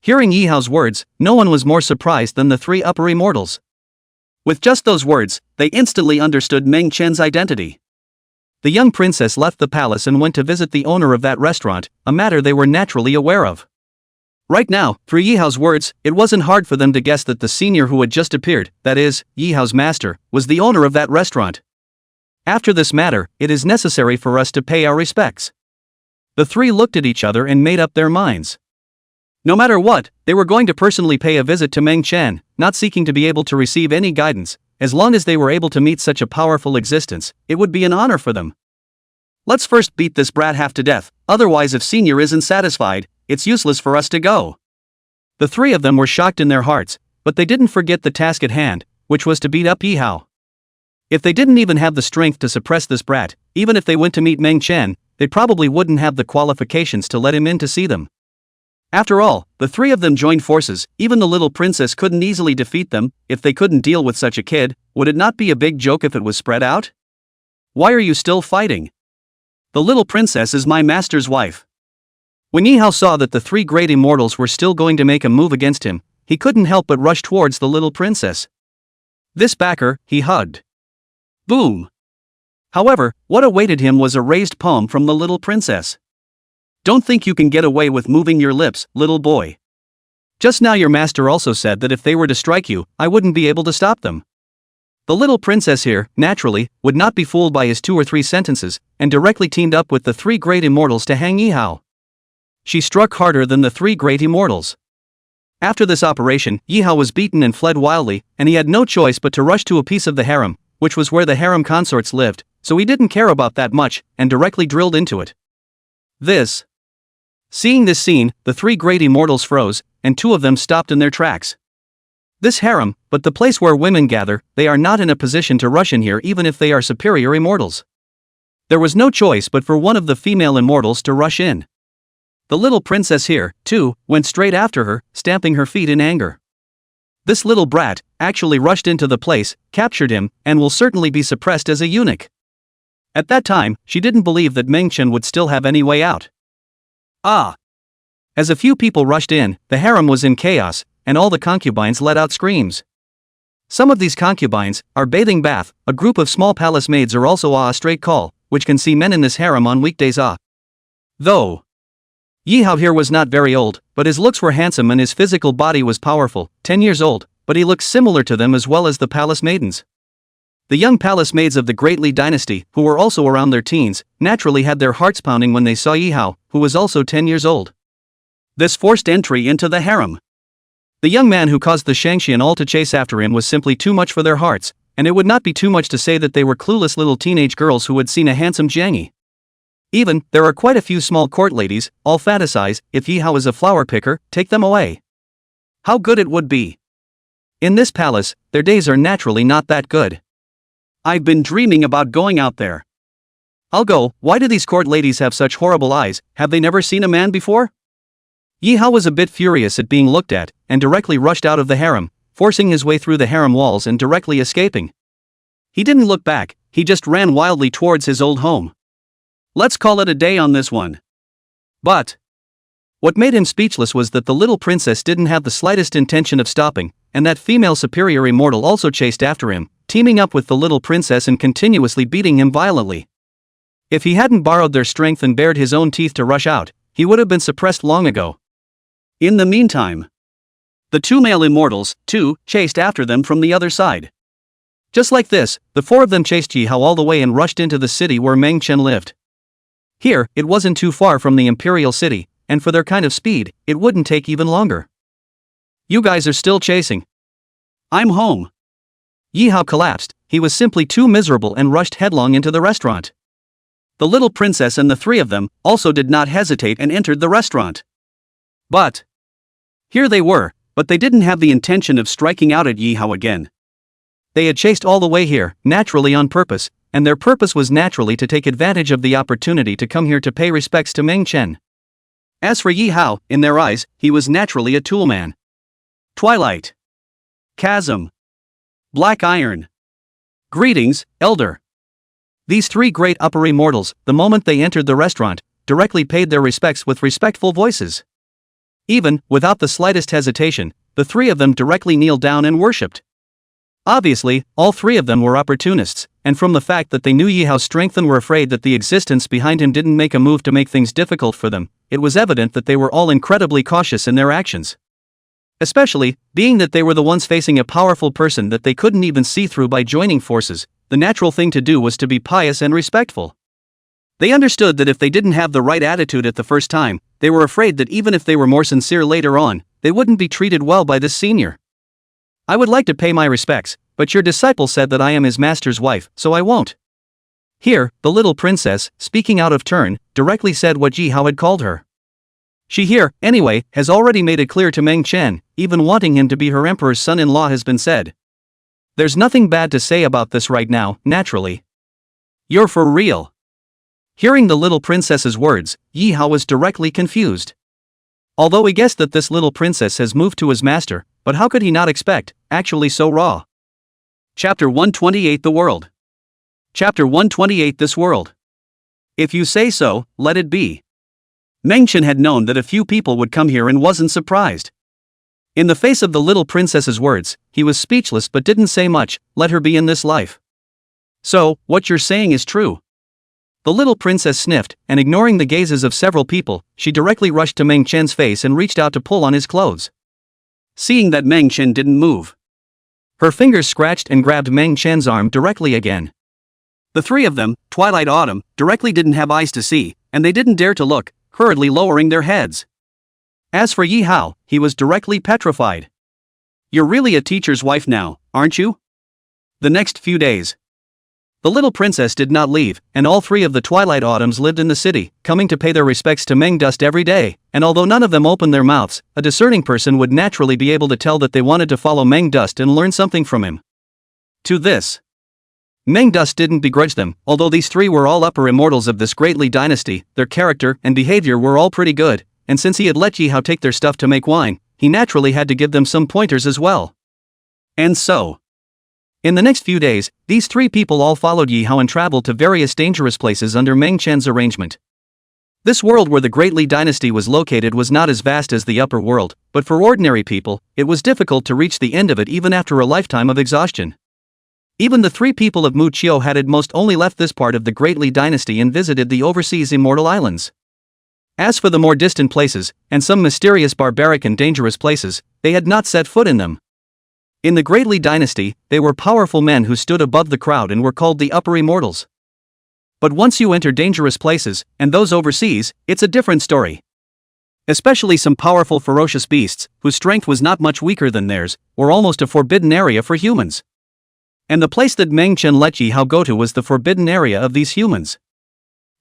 Hearing Yi Hao's words, no one was more surprised than the three upper immortals. With just those words, they instantly understood Meng Chen's identity. The young princess left the palace and went to visit the owner of that restaurant, a matter they were naturally aware of. Right now, through Yi Hao's words, it wasn't hard for them to guess that the senior who had just appeared, that is, Yi Hao's master, was the owner of that restaurant. After this matter, it is necessary for us to pay our respects. The three looked at each other and made up their minds. No matter what, they were going to personally pay a visit to Meng Chen, not seeking to be able to receive any guidance. As long as they were able to meet such a powerful existence, it would be an honor for them. Let's first beat this brat half to death, otherwise if senior isn't satisfied, it's useless for us to go. The three of them were shocked in their hearts, but they didn't forget the task at hand, which was to beat up Yi Hao. If they didn't even have the strength to suppress this brat, even if they went to meet Meng Chen, they probably wouldn't have the qualifications to let him in to see them. After all, the three of them joined forces. Even the little princess couldn't easily defeat them. If they couldn't deal with such a kid, would it not be a big joke if it was spread out? Why are you still fighting? The little princess is my master's wife. When Yi Hao saw that the three great immortals were still going to make a move against him, he couldn't help but rush towards the little princess. This backer, he hugged. Boom! However, what awaited him was a raised palm from the little princess. Don't think you can get away with moving your lips, little boy. Just now your master also said that if they were to strike you, I wouldn't be able to stop them. The little princess here, naturally, would not be fooled by his 2 or 3 sentences, and directly teamed up with the three great immortals to hang Yi Hao. She struck harder than the three great immortals. After this operation, Yi Hao was beaten and fled wildly, and he had no choice but to rush to a piece of the harem, which was where the harem consorts lived, so he didn't care about that much, and directly drilled into it. Seeing this scene, the three great immortals froze, and 2 of them stopped in their tracks. This harem, but the place where women gather, they are not in a position to rush in here even if they are superior immortals. There was no choice but for one of the female immortals to rush in. The little princess here, too, went straight after her, stamping her feet in anger. This little brat actually rushed into the place, captured him, and will certainly be suppressed as a eunuch. At that time, she didn't believe that Meng Chen would still have any way out. As a few people rushed in, the harem was in chaos, and all the concubines let out screams. Some of these concubines are bathing bath, a group of small palace maids are also a straight call, which can see men in this harem on weekdays. Though Yi Hao here was not very old, but his looks were handsome and his physical body was powerful, 10 years old, but he looked similar to them as well as the palace maidens. The young palace maids of the Great Li dynasty, who were also around their teens, naturally had their hearts pounding when they saw Yi Hao, who was also 10 years old. This forced entry into the harem. The young man who caused the Shangxian all to chase after him was simply too much for their hearts, and it would not be too much to say that they were clueless little teenage girls who had seen a handsome Jiang Yi. Even, there are quite a few small court ladies, all fantasize, if Yi Hao is a flower picker, take them away. How good it would be. In this palace, their days are naturally not that good. I've been dreaming about going out there. I'll go. Why do these court ladies have such horrible eyes? Have they never seen a man before? Yi Hao was a bit furious at being looked at, and directly rushed out of the harem, forcing his way through the harem walls and directly escaping. He didn't look back, he just ran wildly towards his old home. Let's call it a day on this one. But what made him speechless was that the little princess didn't have the slightest intention of stopping, and that female superior immortal also chased after him, teaming up with the little princess and continuously beating him violently. If he hadn't borrowed their strength and bared his own teeth to rush out, he would have been suppressed long ago. In the meantime, the two male immortals, too, chased after them from the other side. Just like this, the four of them chased Yi Hao all the way and rushed into the city where Meng Chen lived. Here, it wasn't too far from the imperial city, and for their kind of speed, it wouldn't take even longer. You guys are still chasing. I'm home. Yi Hao collapsed, he was simply too miserable and rushed headlong into the restaurant. The little princess and the three of them also did not hesitate and entered the restaurant. But here they were, but they didn't have the intention of striking out at Yi Hao again. They had chased all the way here, naturally on purpose, and their purpose was naturally to take advantage of the opportunity to come here to pay respects to Meng Chen. As for Yi Hao, in their eyes, he was naturally a toolman. Twilight. Chasm. Black Iron. Greetings, Elder. These three great upper immortals, the moment they entered the restaurant, directly paid their respects with respectful voices. Even, without the slightest hesitation, the three of them directly kneeled down and worshipped. Obviously, all three of them were opportunists, and from the fact that they knew Yi Hao's strength and were afraid that the existence behind him didn't make a move to make things difficult for them, it was evident that they were all incredibly cautious in their actions. Especially, being that they were the ones facing a powerful person that they couldn't even see through by joining forces, the natural thing to do was to be pious and respectful. They understood that if they didn't have the right attitude at the first time, they were afraid that even if they were more sincere later on, they wouldn't be treated well by this senior. I would like to pay my respects, but your disciple said that I am his master's wife, so I won't. Here, the little princess, speaking out of turn, directly said what Yi Hao had called her. She here, anyway, has already made it clear to Meng Chen, even wanting him to be her emperor's son-in-law has been said. There's nothing bad to say about this right now, naturally. You're for real. Hearing the little princess's words, Yi Hao was directly confused. Although he guessed that this little princess has moved to his master, but how could he not expect, actually so raw? Chapter 128 The World. Chapter 128 This World. If you say so, let it be. Meng Chen had known that a few people would come here and wasn't surprised. In the face of the little princess's words, he was speechless but didn't say much, let her be in this life. So, what you're saying is true. The little princess sniffed, and ignoring the gazes of several people, she directly rushed to Meng Chen's face and reached out to pull on his clothes. Seeing that Meng Chen didn't move, her fingers scratched and grabbed Meng Chen's arm directly again. The three of them, Twilight Autumn, directly didn't have eyes to see, and they didn't dare to look, hurriedly lowering their heads. As for Yi Hao, he was directly petrified. You're really a teacher's wife now, aren't you? The next few days, the little princess did not leave, and all three of the Twilight Autumns lived in the city, coming to pay their respects to Meng Dust every day, and although none of them opened their mouths, a discerning person would naturally be able to tell that they wanted to follow Meng Dust and learn something from him. To this, Meng Dust didn't begrudge them, although these three were all upper immortals of this Great Li dynasty, their character and behavior were all pretty good, and since he had let Yi Hao take their stuff to make wine, he naturally had to give them some pointers as well. And so, in the next few days, these three people all followed Yi Hao and traveled to various dangerous places under Meng Chen's arrangement. This world where the Great Li dynasty was located was not as vast as the upper world, but for ordinary people, it was difficult to reach the end of it even after a lifetime of exhaustion. Even the three people of Mu Chiu had at most only left this part of the Great Li dynasty and visited the overseas immortal islands. As for the more distant places, and some mysterious barbaric and dangerous places, they had not set foot in them. In the Great Li dynasty, they were powerful men who stood above the crowd and were called the upper immortals. But once you enter dangerous places, and those overseas, it's a different story. Especially some powerful ferocious beasts, whose strength was not much weaker than theirs, were almost a forbidden area for humans. And the place that Meng Chen let Yi Hao go to was the forbidden area of these humans.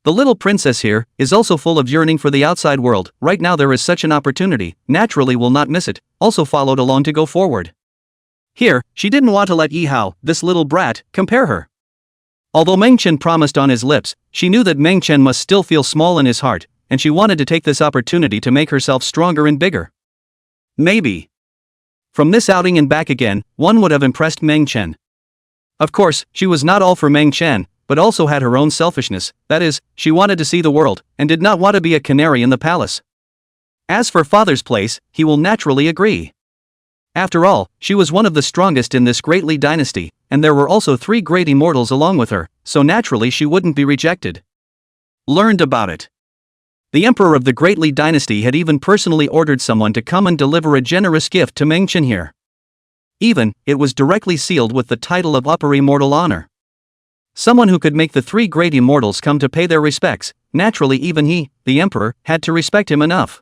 The little princess here is also full of yearning for the outside world. Right now there is such an opportunity, naturally will not miss it, also followed along to go forward. Here, she didn't want to let Yi Hao, this little brat, compare her. Although Meng Chen promised on his lips, she knew that Meng Chen must still feel small in his heart, and she wanted to take this opportunity to make herself stronger and bigger. Maybe. From this outing and back again, one would have impressed Meng Chen. Of course, she was not all for Meng Chen, but also had her own selfishness, that is, she wanted to see the world, and did not want to be a canary in the palace. As for father's place, he will naturally agree. After all, she was one of the strongest in this Great Li dynasty, and there were also 3 great immortals along with her, so naturally she wouldn't be rejected. Learned about it. The emperor of the Great Li dynasty had even personally ordered someone to come and deliver a generous gift to Meng Chen here. Even, it was directly sealed with the title of Upper Immortal Honor. Someone who could make the 3 great immortals come to pay their respects. Naturally even he, the emperor, had to respect him enough.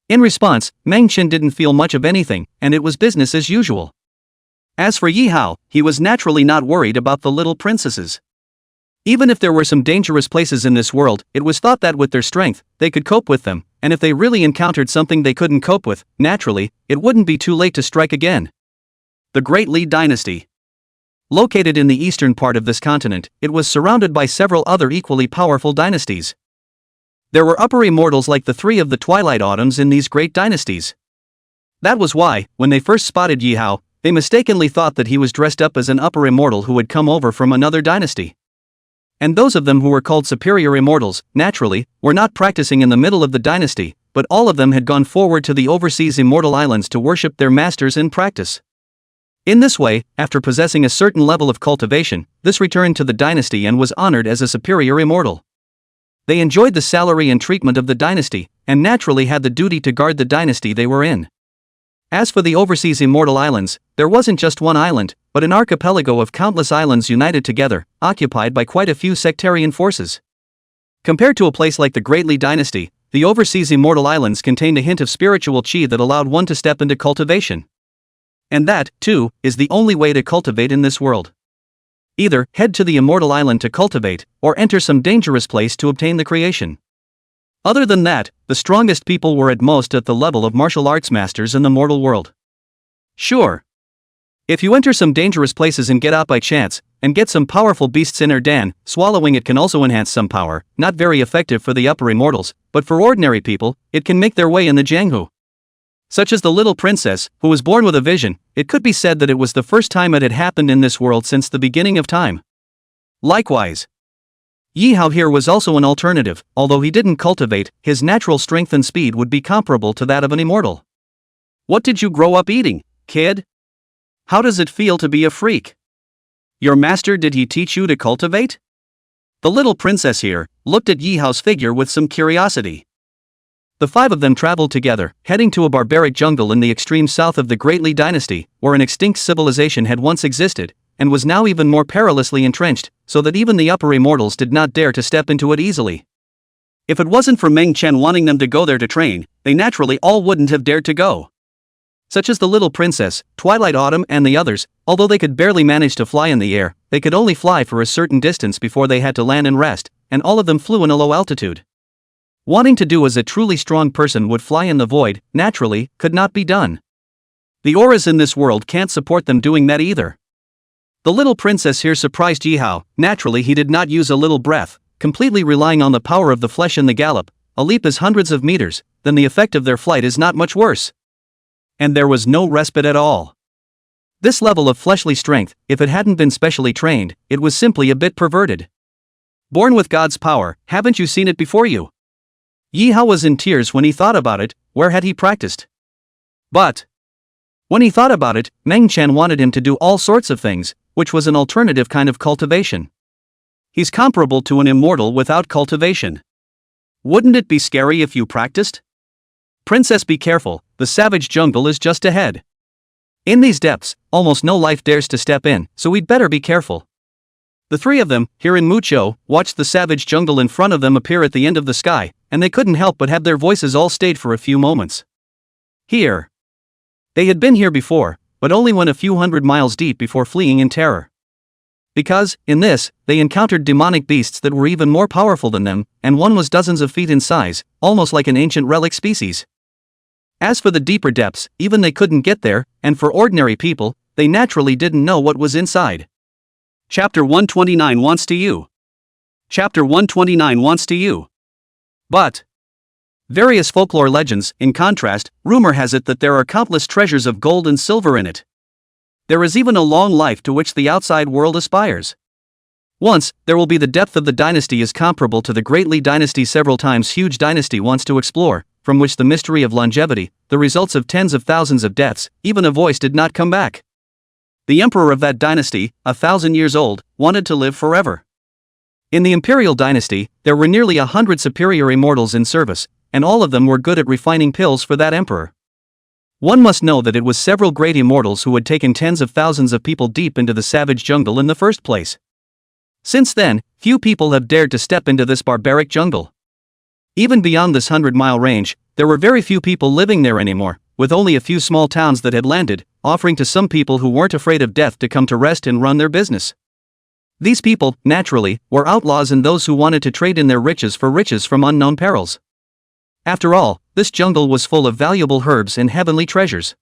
In response, Meng Chen didn't feel much of anything, and it was business as usual. As for Yi Hao, he was naturally not worried about the little princesses. Even if there were some dangerous places in this world, it was thought that with their strength, they could cope with them, and if they really encountered something they couldn't cope with, naturally, it wouldn't be too late to strike again. The Great Li dynasty. Located in the eastern part of this continent, it was surrounded by several other equally powerful dynasties. There were upper immortals like the 3 of the Twilight Autumns in these great dynasties. That was why, when they first spotted Yi Hao, they mistakenly thought that he was dressed up as an upper immortal who had come over from another dynasty. And those of them who were called superior immortals, naturally, were not practicing in the middle of the dynasty, but all of them had gone forward to the overseas immortal islands to worship their masters in practice. In this way, after possessing a certain level of cultivation, this returned to the dynasty and was honored as a superior immortal. They enjoyed the salary and treatment of the dynasty, and naturally had the duty to guard the dynasty they were in. As for the overseas immortal islands, there wasn't just one island, but an archipelago of countless islands united together, occupied by quite a few sectarian forces. Compared to a place like the Great Li dynasty, the overseas immortal islands contained a hint of spiritual chi that allowed one to step into cultivation. And that, too, is the only way to cultivate in this world. Either head to the immortal island to cultivate, or enter some dangerous place to obtain the creation. Other than that, the strongest people were at most at the level of martial arts masters in the mortal world. Sure. If you enter some dangerous places and get out by chance, and get some powerful beasts in Erdan, swallowing it can also enhance some power, not very effective for the upper immortals, but for ordinary people, it can make their way in the Jianghu. Such as the little princess, who was born with a vision, it could be said that it was the first time it had happened in this world since the beginning of time. Likewise, Yi Hao here was also an alternative. Although he didn't cultivate, his natural strength and speed would be comparable to that of an immortal. What did you grow up eating, kid? How does it feel to be a freak? Your master, did he teach you to cultivate? The little princess here looked at Yi Hao's figure with some curiosity. The 5 of them traveled together, heading to a barbaric jungle in the extreme south of the Great Li dynasty, where an extinct civilization had once existed, and was now even more perilously entrenched, so that even the upper immortals did not dare to step into it easily. If it wasn't for Meng Chen wanting them to go there to train, they naturally all wouldn't have dared to go. Such as the little princess, Twilight Autumn and the others, although they could barely manage to fly in the air, they could only fly for a certain distance before they had to land and rest, and all of them flew in a low altitude. Wanting to do as a truly strong person would fly in the void, naturally, could not be done. The auras in this world can't support them doing that either. The little princess here surprised Yi Hao. Naturally he did not use a little breath, completely relying on the power of the flesh in the gallop. A leap is hundreds of meters, then the effect of their flight is not much worse. And there was no respite at all. This level of fleshly strength, if it hadn't been specially trained, it was simply a bit perverted. Born with God's power, haven't you seen it before you? Yi Hao was in tears when he thought about it. Where had he practiced? But when he thought about it, Meng Chen wanted him to do all sorts of things, which was an alternative kind of cultivation. He's comparable to an immortal without cultivation. Wouldn't it be scary if you practiced? Princess, be careful, the savage jungle is just ahead. In these depths, almost no life dares to step in, so we'd better be careful. The three of them, here in Mucho, watched the savage jungle in front of them appear at the end of the sky, and they couldn't help but have their voices all stayed for a few moments. Here. They had been here before, but only went a few hundred miles deep before fleeing in terror. Because, in this, they encountered demonic beasts that were even more powerful than them, and one was dozens of feet in size, almost like an ancient relic species. As for the deeper depths, even they couldn't get there, and for ordinary people, they naturally didn't know what was inside. Chapter 129 wants to you. Chapter 129 wants to you. But various folklore legends, in contrast, rumor has it that there are countless treasures of gold and silver in it. There is even a long life to which the outside world aspires. Once, there will be the depth of the dynasty is comparable to the Great Li dynasty several times huge dynasty wants to explore, from which the mystery of longevity, the results of tens of thousands of deaths, even a voice did not come back. The emperor of that dynasty, 1,000 years old, wanted to live forever. In the imperial dynasty, there were nearly 100 superior immortals in service, and all of them were good at refining pills for that emperor. One must know that it was several great immortals who had taken tens of thousands of people deep into the savage jungle in the first place. Since then, few people have dared to step into this barbaric jungle. Even beyond this 100-mile range, there were very few people living there anymore, with only a few small towns that had landed, offering to some people who weren't afraid of death to come to rest and run their business. These people, naturally, were outlaws and those who wanted to trade in their riches for riches from unknown perils. After all, this jungle was full of valuable herbs and heavenly treasures.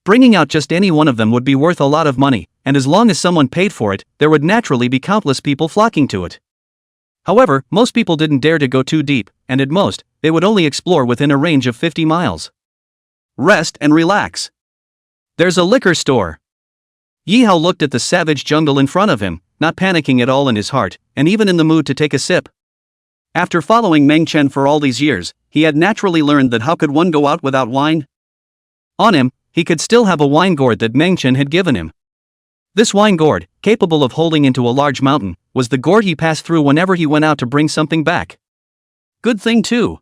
Bringing out just any one of them would be worth a lot of money, and as long as someone paid for it, there would naturally be countless people flocking to it. However, most people didn't dare to go too deep, and at most, they would only explore within a range of 50 miles. Rest and relax. There's a liquor store. Yi Hao looked at the savage jungle in front of him, not panicking at all in his heart, and even in the mood to take a sip. After following Meng Chen for all these years, he had naturally learned that how could one go out without wine? On him, he could still have a wine gourd that Meng Chen had given him. This wine gourd, capable of holding into a large mountain, was the gourd he passed through whenever he went out to bring something back. Good thing too.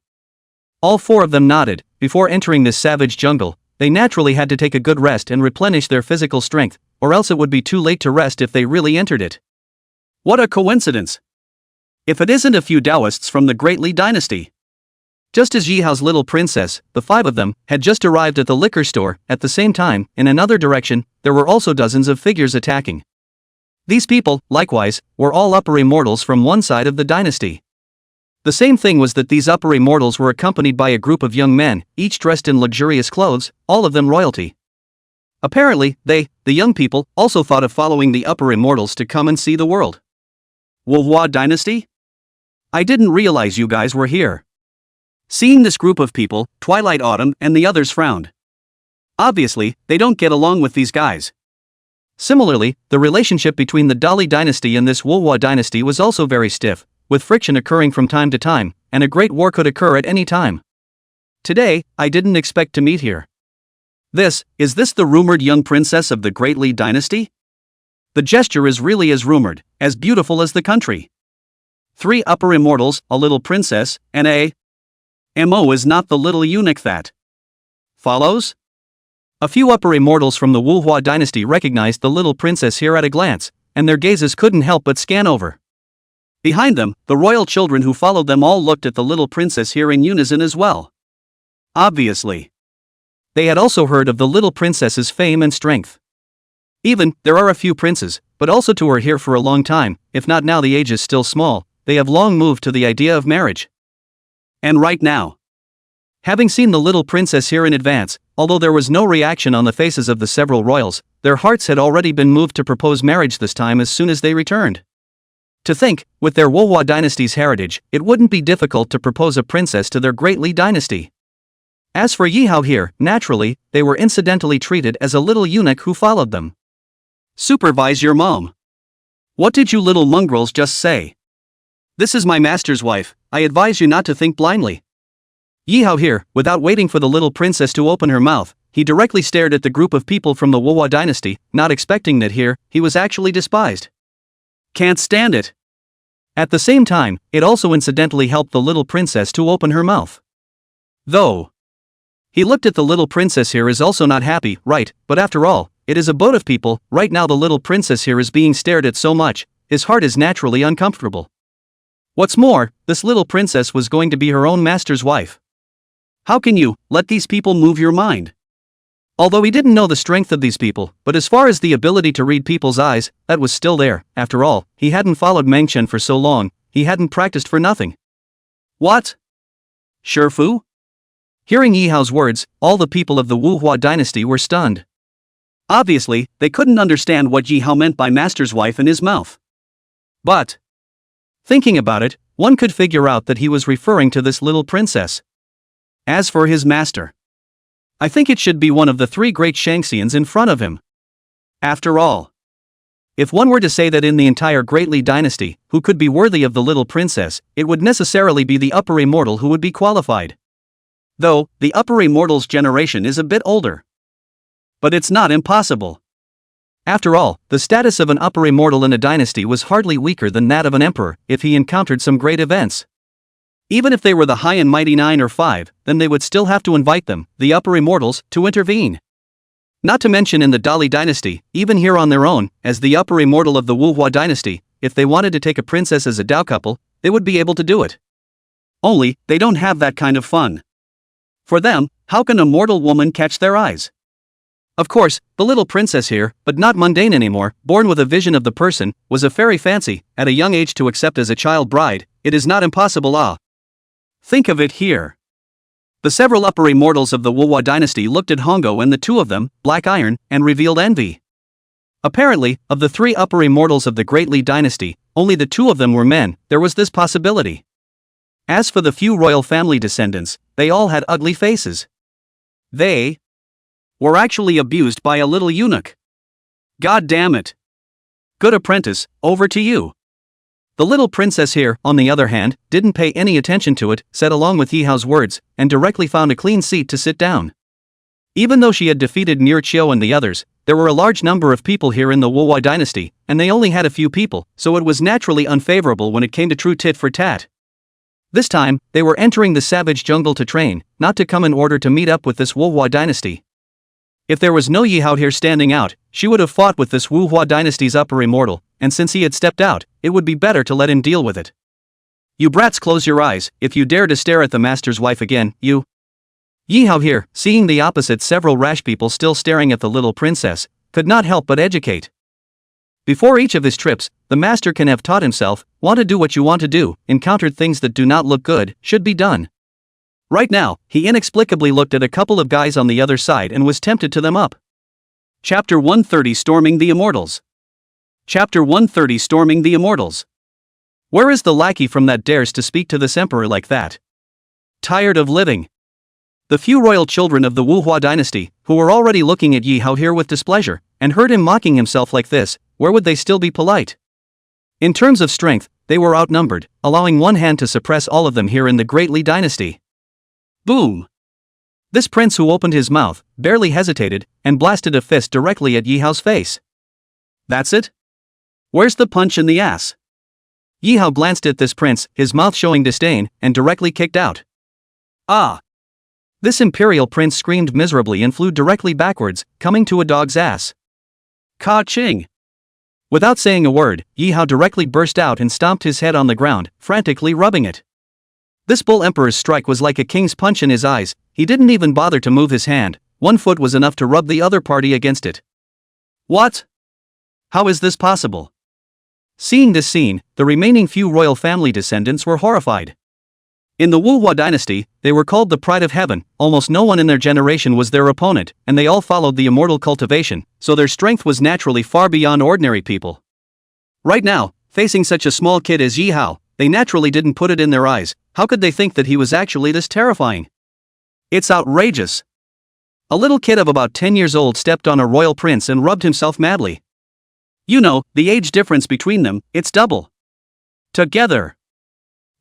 All four of them nodded. Before entering this savage jungle, they naturally had to take a good rest and replenish their physical strength, or else it would be too late to rest if they really entered it. What a coincidence! If it isn't a few Taoists from the Great Li dynasty. Just as Yi Hao's little princess, the five of them, had just arrived at the liquor store, at the same time, in another direction, there were also dozens of figures attacking. These people, likewise, were all upper immortals from one side of the dynasty. The same thing was that these upper immortals were accompanied by a group of young men, each dressed in luxurious clothes, all of them royalty. Apparently, they, the young people, also thought of following the upper immortals to come and see the world. Wuhua dynasty? I didn't realize you guys were here. Seeing this group of people, Twilight Autumn and the others frowned. Obviously, they don't get along with these guys. Similarly, the relationship between the Dali dynasty and this Wuhua dynasty was also very stiff, with friction occurring from time to time, and a great war could occur at any time. Today, I didn't expect to meet here. Is this the rumored young princess of the Great Li dynasty? The gesture is really as rumored, as beautiful as the country. 3 upper immortals, a little princess, and a MO is not the little eunuch that follows? A few upper immortals from the Wuhua dynasty recognized the little princess here at a glance, and their gazes couldn't help but scan over. Behind them, the royal children who followed them all looked at the little princess here in unison as well. Obviously. They had also heard of the little princess's fame and strength. Even, there are a few princes, but also two are here for a long time, if not now the age is still small, they have long moved to the idea of marriage. And right now, having seen the little princess here in advance, although there was no reaction on the faces of the several royals, their hearts had already been moved to propose marriage this time as soon as they returned. To think, with their Wuhua dynasty's heritage, it wouldn't be difficult to propose a princess to their Great Li dynasty. As for Yi Hao here, naturally, they were incidentally treated as a little eunuch who followed them. Supervise your mom. What did you little mongrels just say? This is my master's wife, I advise you not to think blindly. Yi Hao here, without waiting for the little princess to open her mouth, he directly stared at the group of people from the Wuhua dynasty, not expecting that here, he was actually despised. Can't stand it. At the same time, it also incidentally helped the little princess to open her mouth. Though he looked at the little princess here is also not happy, right, but after all, it is a boat of people, right now the little princess here is being stared at so much, his heart is naturally uncomfortable. What's more, this little princess was going to be her own master's wife. How can you let these people move your mind? Although he didn't know the strength of these people, but as far as the ability to read people's eyes, that was still there. After all, he hadn't followed Meng Chen for so long, he hadn't practiced for nothing. What? Shifu? Hearing Yi Hao's words, all the people of the Wuhua dynasty were stunned. Obviously, they couldn't understand what Yi Hao meant by master's wife in his mouth. But thinking about it, one could figure out that he was referring to this little princess. As for his master, I think it should be one of the three great Shangxians in front of him. After all, if one were to say that in the entire Great Li dynasty, who could be worthy of the little princess, it would necessarily be the upper immortal who would be qualified. Though, the upper immortal's generation is a bit older. But it's not impossible. After all, the status of an upper immortal in a dynasty was hardly weaker than that of an emperor if he encountered some great events. Even if they were the high and mighty 9 or 5, then they would still have to invite them, the upper immortals, to intervene. Not to mention in the Dali dynasty, even here on their own, as the upper immortal of the Wuhua dynasty, if they wanted to take a princess as a Dao couple, they would be able to do it. Only, they don't have that kind of fun. For them, how can a mortal woman catch their eyes? Of course, the little princess here, but not mundane anymore, born with a vision of the person, was a fairy fancy, at a young age to accept as a child bride, it is not impossible. Think of it here. The several upper immortals of the Wuhua dynasty looked at Hongo and the two of them, Black Iron, and revealed envy. Apparently, of the three upper immortals of the Great Li dynasty, only the two of them were men, there was this possibility. As for the few royal family descendants, they all had ugly faces. They were actually abused by a little eunuch. God damn it. Good apprentice, over to you. The little princess here, on the other hand, didn't pay any attention to it, said along with Yi Hao's words, and directly found a clean seat to sit down. Even though she had defeated Nier Qiu and the others, there were a large number of people here in the Wuhua dynasty, and they only had a few people, so it was naturally unfavorable when it came to true tit for tat. This time, they were entering the savage jungle to train, not to come in order to meet up with this Wuhua dynasty. If there was no Yi Hao here standing out, she would have fought with this Wuhua dynasty's upper immortal, and since he had stepped out, it would be better to let him deal with it. You brats, close your eyes, if you dare to stare at the master's wife again, you. Yi Hao here, seeing the opposite several rash people still staring at the little princess, could not help but educate. Before each of his trips, the master can have taught himself, want to do what you want to do, encountered things that do not look good, should be done. Right now, he inexplicably looked at a couple of guys on the other side and was tempted to them up. Chapter 130 Storming the Immortals. Chapter 130 Storming the Immortals. Where is the lackey from that dares to speak to this emperor like that? Tired of living. The few royal children of the Wuhua dynasty, who were already looking at Yi Hao here with displeasure, and heard him mocking himself like this, where would they still be polite? In terms of strength, they were outnumbered, allowing one hand to suppress all of them here in the Great Li dynasty. Boom! This prince who opened his mouth, barely hesitated, and blasted a fist directly at Yi Hao's face. That's it? Where's the punch in the ass? Yi Hao glanced at this prince, his mouth showing disdain, and directly kicked out. Ah! This imperial prince screamed miserably and flew directly backwards, coming to a dog's ass. Ka-ching! Without saying a word, Yi Hao directly burst out and stomped his head on the ground, frantically rubbing it. This bull emperor's strike was like a king's punch in his eyes, he didn't even bother to move his hand, one foot was enough to rub the other party against it. What? How is this possible? Seeing this scene, the remaining few royal family descendants were horrified. In the Wuhua dynasty, they were called the pride of heaven, almost no one in their generation was their opponent, and they all followed the immortal cultivation, so their strength was naturally far beyond ordinary people. Right now, facing such a small kid as Yi Hao, they naturally didn't put it in their eyes, how could they think that he was actually this terrifying? It's outrageous. A little kid of about 10 years old stepped on a royal prince and rubbed himself madly. You know, the age difference between them, it's double. Together.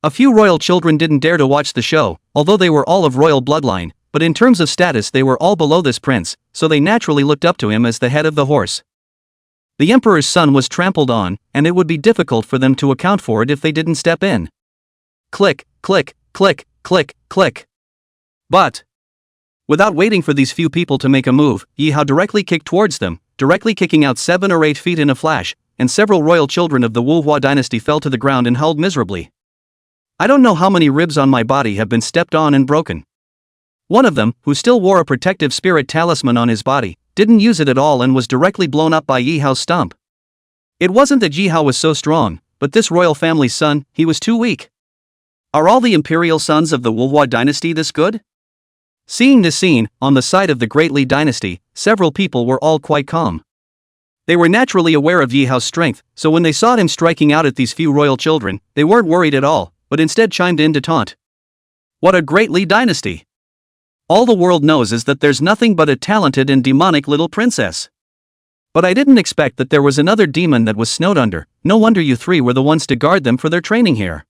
A few royal children didn't dare to watch the show, although they were all of royal bloodline, but in terms of status they were all below this prince, so they naturally looked up to him as the head of the horse. The emperor's son was trampled on, and it would be difficult for them to account for it if they didn't step in. Click, click, click, click, click. But, without waiting for these few people to make a move, Yi Hao directly kicked towards them, directly kicking out 7 or 8 feet in a flash, and several royal children of the Wuhua dynasty fell to the ground and howled miserably. I don't know how many ribs on my body have been stepped on and broken. One of them, who still wore a protective spirit talisman on his body, didn't use it at all and was directly blown up by Yi Hao's stump. It wasn't that Yi Hao was so strong, but this royal family's son, he was too weak. Are all the imperial sons of the Wuhua dynasty this good? Seeing this scene, on the side of the Great Li dynasty, several people were all quite calm. They were naturally aware of Yi Hao's strength, so when they saw him striking out at these few royal children, they weren't worried at all, but instead chimed in to taunt. What a Great Li dynasty! All the world knows is that there's nothing but a talented and demonic little princess. But I didn't expect that there was another demon that was snowed under. No wonder you three were the ones to guard them for their training here.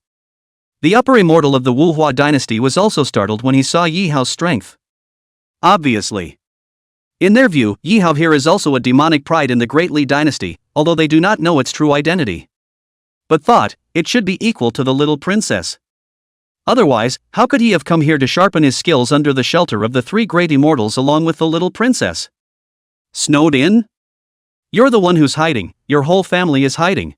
The upper immortal of the Wuhua dynasty was also startled when he saw Yi Hao's strength. Obviously. In their view, Yi Hao here is also a demonic pride in the Great Li dynasty, although they do not know its true identity. But thought, it should be equal to the little princess. Otherwise, how could he have come here to sharpen his skills under the shelter of the 3 great immortals along with the little princess? Snowed in? You're the one who's hiding, your whole family is hiding.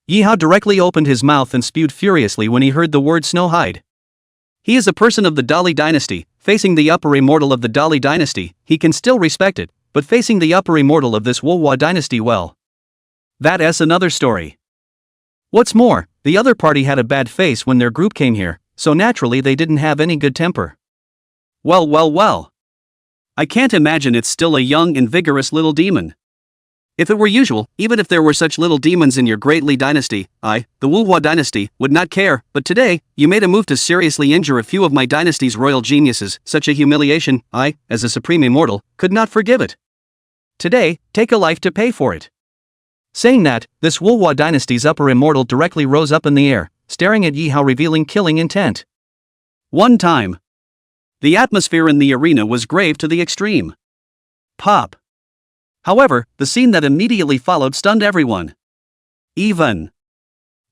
Yi Hao directly opened his mouth and spewed furiously when he heard the word snow hide. He is a person of the Dali dynasty, facing the upper immortal of the Dali dynasty, he can still respect it, but facing the upper immortal of this Wuhua dynasty, well. That's another story. What's more, the other party had a bad face when their group came here, so naturally they didn't have any good temper. Well. I can't imagine it's still a young and vigorous little demon. If it were usual, even if there were such little demons in your Great Li dynasty, the Wuhua dynasty, would not care, but today, you made a move to seriously injure a few of my dynasty's royal geniuses. Such a humiliation, I, as a supreme immortal, could not forgive it. Today, take a life to pay for it. Saying that, this Wuhua dynasty's upper immortal directly rose up in the air, staring at Yi Hao, revealing killing intent. One time. The atmosphere in the arena was grave to the extreme. Pop. However, the scene that immediately followed stunned everyone. Even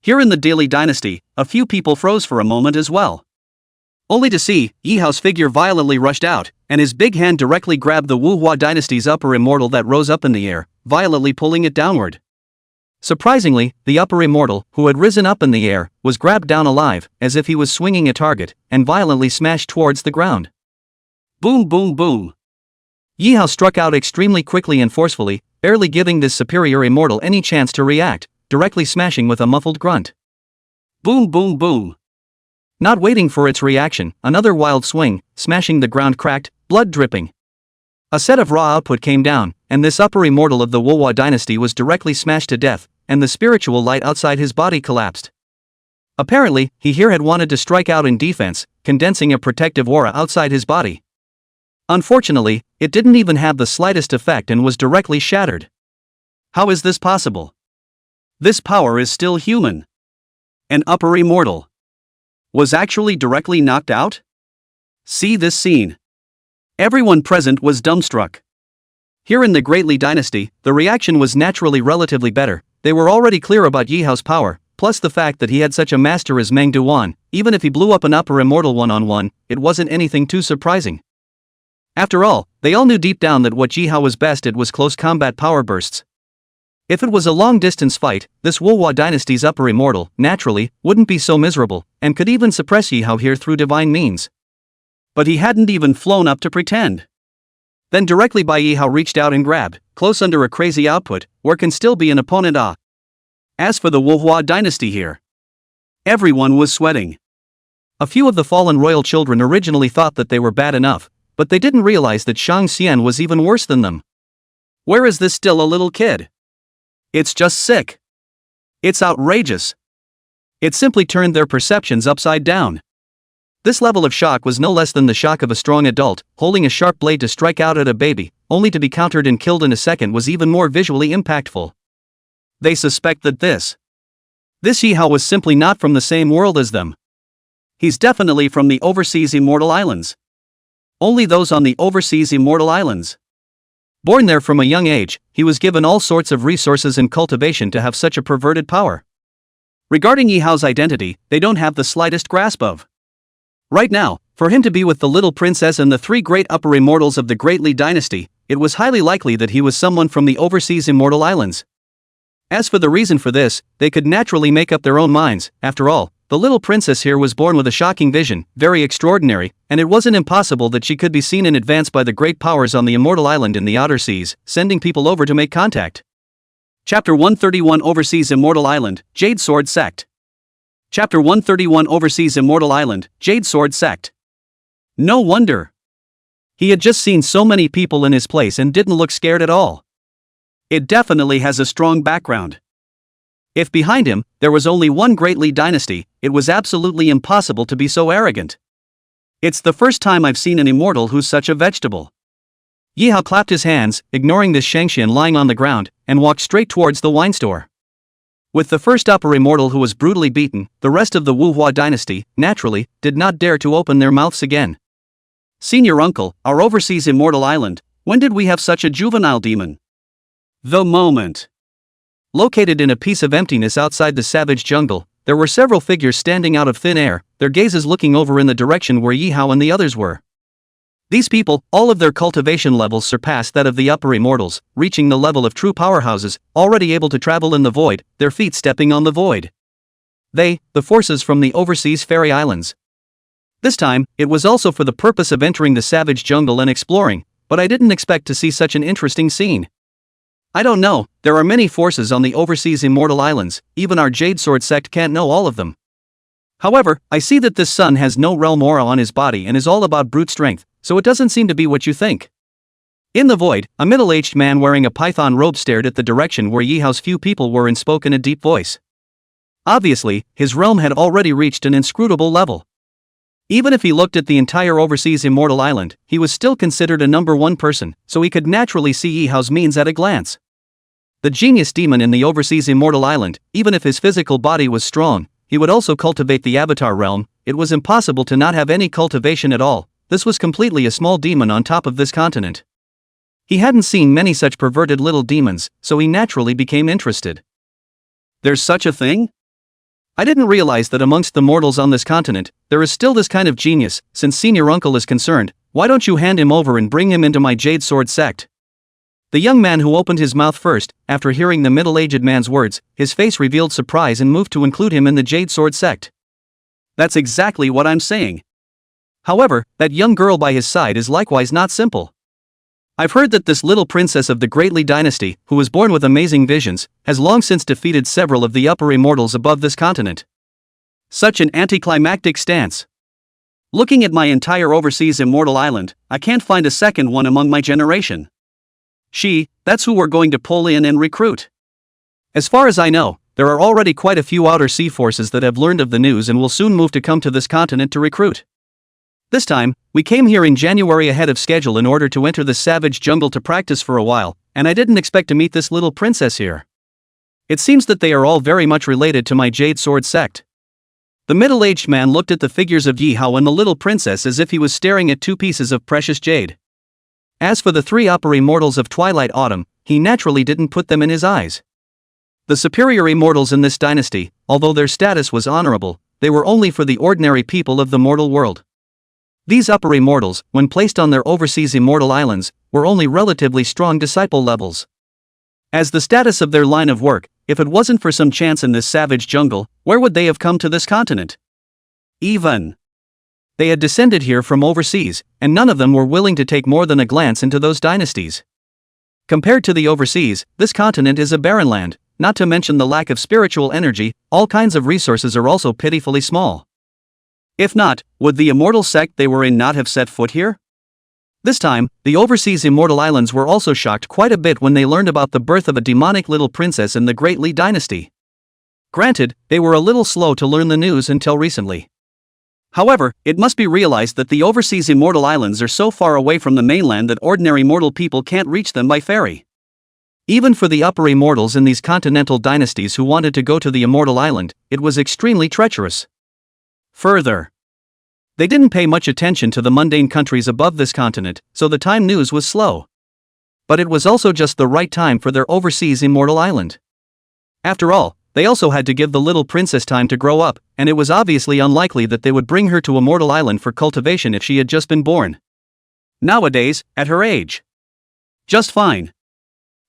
here in the Dali dynasty, a few people froze for a moment as well. Only to see Yi Hao's figure violently rushed out, and his big hand directly grabbed the Wuhua dynasty's upper immortal that rose up in the air, violently pulling it downward. Surprisingly, the upper immortal, who had risen up in the air, was grabbed down alive, as if he was swinging a target, and violently smashed towards the ground. Boom, boom, boom. Yi Hao struck out extremely quickly and forcefully, barely giving this superior immortal any chance to react, directly smashing with a muffled grunt. Boom, boom, boom. Not waiting for its reaction, another wild swing, smashing the ground cracked, blood dripping. A set of raw output came down, and this upper immortal of the Wuhua dynasty was directly smashed to death, and the spiritual light outside his body collapsed. Apparently, he here had wanted to strike out in defense, condensing a protective aura outside his body. Unfortunately, it didn't even have the slightest effect and was directly shattered. How is this possible? This power is still human. An upper immortal was actually directly knocked out? See this scene. Everyone present was dumbstruck. Here in the Great Li dynasty, the reaction was naturally relatively better. They were already clear about Yi Hao's power, plus the fact that he had such a master as Meng Duan. Even if he blew up an upper immortal one-on-one, it wasn't anything too surprising. After all, they all knew deep down that what Yi Hao was best at was close combat power bursts. If it was a long-distance fight, this Wuhua dynasty's upper immortal, naturally, wouldn't be so miserable, and could even suppress Yi Hao here through divine means. But he hadn't even flown up to pretend. Then directly by Yi Hao reached out and grabbed, close under a crazy output, where can still be an opponent. As for the Wuhua dynasty here, everyone was sweating. A few of the fallen royal children originally thought that they were bad enough, but they didn't realize that Shang Xian was even worse than them. Where is this still a little kid? It's just sick. It's outrageous. It simply turned their perceptions upside down. This level of shock was no less than the shock of a strong adult, holding a sharp blade to strike out at a baby, only to be countered and killed in a second was even more visually impactful. They suspect that this Yihao was simply not from the same world as them. He's definitely from the overseas immortal islands. Only those on the overseas immortal islands. Born there from a young age, he was given all sorts of resources and cultivation to have such a perverted power. Regarding Yihao's identity, they don't have the slightest grasp of. Right now, for him to be with the little princess and the three great upper immortals of the Great Li dynasty, it was highly likely that he was someone from the overseas immortal islands. As for the reason for this, they could naturally make up their own minds. After all, the little princess here was born with a shocking vision, very extraordinary, and it wasn't impossible that she could be seen in advance by the great powers on the immortal island in the outer seas, sending people over to make contact. Chapter 131 Overseas Immortal Island, Jade Sword Sect. Chapter 131 Overseas Immortal Island, Jade Sword Sect. No wonder. He had just seen so many people in his place and didn't look scared at all. It definitely has a strong background. If behind him, there was only one Great Li dynasty, it was absolutely impossible to be so arrogant. It's the first time I've seen an immortal who's such a vegetable. Yihao clapped his hands, ignoring this Shangxian lying on the ground, and walked straight towards the wine store. With the first upper immortal who was brutally beaten, the rest of the Wuhua dynasty, naturally, did not dare to open their mouths again. Senior uncle, our overseas immortal island, when did we have such a juvenile demon? The moment. Located in a piece of emptiness outside the savage jungle, there were several figures standing out of thin air, their gazes looking over in the direction where Yihao and the others were. These people, all of their cultivation levels surpassed that of the upper immortals, reaching the level of true powerhouses, already able to travel in the void, their feet stepping on the void. They, the forces from the overseas fairy islands. This time, it was also for the purpose of entering the savage jungle and exploring, but I didn't expect to see such an interesting scene. I don't know, there are many forces on the overseas immortal islands, even our Jade Sword sect can't know all of them. However, I see that this son has no realm aura on his body and is all about brute strength, so it doesn't seem to be what you think. In the void, a middle-aged man wearing a python robe stared at the direction where Yihao's few people were and spoke in a deep voice. Obviously, his realm had already reached an inscrutable level. Even if he looked at the entire overseas immortal island, he was still considered a number one person, so he could naturally see Yihao's means at a glance. The genius demon in the overseas immortal island, even if his physical body was strong, he would also cultivate the avatar realm. It was impossible to not have any cultivation at all. This was completely a small demon on top of this continent. He hadn't seen many such perverted little demons, so he naturally became interested. There's such a thing? I didn't realize that amongst the mortals on this continent, there is still this kind of genius. Since senior uncle is concerned, why don't you hand him over and bring him into my Jade Sword sect? The young man who opened his mouth first, after hearing the middle-aged man's words, his face revealed surprise and moved to include him in the Jade Sword sect. That's exactly what I'm saying. However, that young girl by his side is likewise not simple. I've heard that this little princess of the Great Li dynasty, who was born with amazing visions, has long since defeated several of the upper immortals above this continent. Such an anticlimactic stance. Looking at my entire overseas immortal island, I can't find a second one among my generation. That's who we're going to pull in and recruit. As far as I know, there are already quite a few outer sea forces that have learned of the news and will soon move to come to this continent to recruit. This time, we came here in January ahead of schedule in order to enter the savage jungle to practice for a while, and I didn't expect to meet this little princess here. It seems that they are all very much related to my Jade Sword sect. The middle-aged man looked at the figures of Yihao and the little princess as if he was staring at two pieces of precious jade. As for the three upper immortals of Twilight Autumn, he naturally didn't put them in his eyes. The superior immortals in this dynasty, although their status was honorable, they were only for the ordinary people of the mortal world. These upper immortals, when placed on their overseas immortal islands, were only relatively strong disciple levels. As the status of their line of work, if it wasn't for some chance in this savage jungle, where would they have come to this continent? They had descended here from overseas, and none of them were willing to take more than a glance into those dynasties. Compared to the overseas, this continent is a barren land, not to mention the lack of spiritual energy. All kinds of resources are also pitifully small. If not, would the immortal sect they were in not have set foot here? This time, the overseas immortal islands were also shocked quite a bit when they learned about the birth of a demonic little princess in the Great Li dynasty. Granted, they were a little slow to learn the news until recently. However, it must be realized that the overseas immortal islands are so far away from the mainland that ordinary mortal people can't reach them by ferry. Even for the upper immortals in these continental dynasties who wanted to go to the immortal island, it was extremely treacherous. Further, they didn't pay much attention to the mundane countries above this continent, so the time news was slow. But it was also just the right time for their overseas immortal island. After all, they also had to give the little princess time to grow up, and it was obviously unlikely that they would bring her to Immortal Island for cultivation if she had just been born. Nowadays, at her age. Just fine.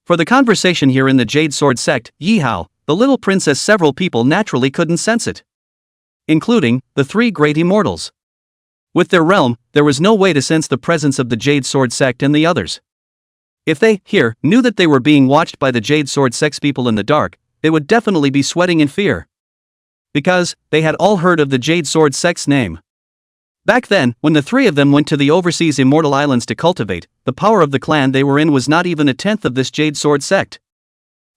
For the conversation here in the Jade Sword sect, Yihao, the little princess, several people naturally couldn't sense it. Including the three great immortals. With their realm, there was no way to sense the presence of the Jade Sword sect and the others. If they, here, knew that they were being watched by the Jade Sword sect's people in the dark, they would definitely be sweating in fear. Because they had all heard of the Jade Sword sect's name. Back then, when the three of them went to the overseas immortal islands to cultivate, the power of the clan they were in was not even a tenth of this Jade Sword sect.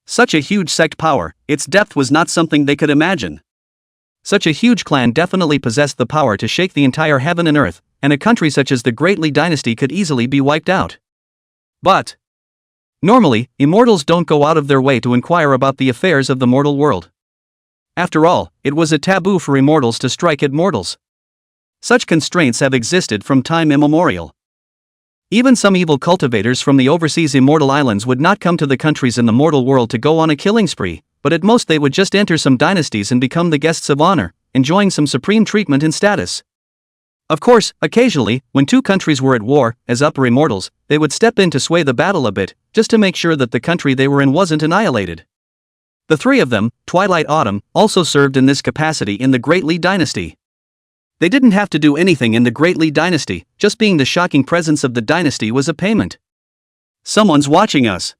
Such a huge sect power, its depth was not something they could imagine. Such a huge clan definitely possessed the power to shake the entire heaven and earth, and a country such as the Great Li dynasty could easily be wiped out. But normally, immortals don't go out of their way to inquire about the affairs of the mortal world. After all, it was a taboo for immortals to strike at mortals. Such constraints have existed from time immemorial. Even some evil cultivators from the overseas immortal islands would not come to the countries in the mortal world to go on a killing spree, but at most they would just enter some dynasties and become the guests of honor, enjoying some supreme treatment and status. Of course, occasionally, when two countries were at war, as upper immortals, they would step in to sway the battle a bit, just to make sure that the country they were in wasn't annihilated. The three of them, Twilight Autumn, also served in this capacity in the Great Li dynasty. They didn't have to do anything in the Great Li dynasty, just being the shocking presence of the dynasty was a payment. Someone's watching us.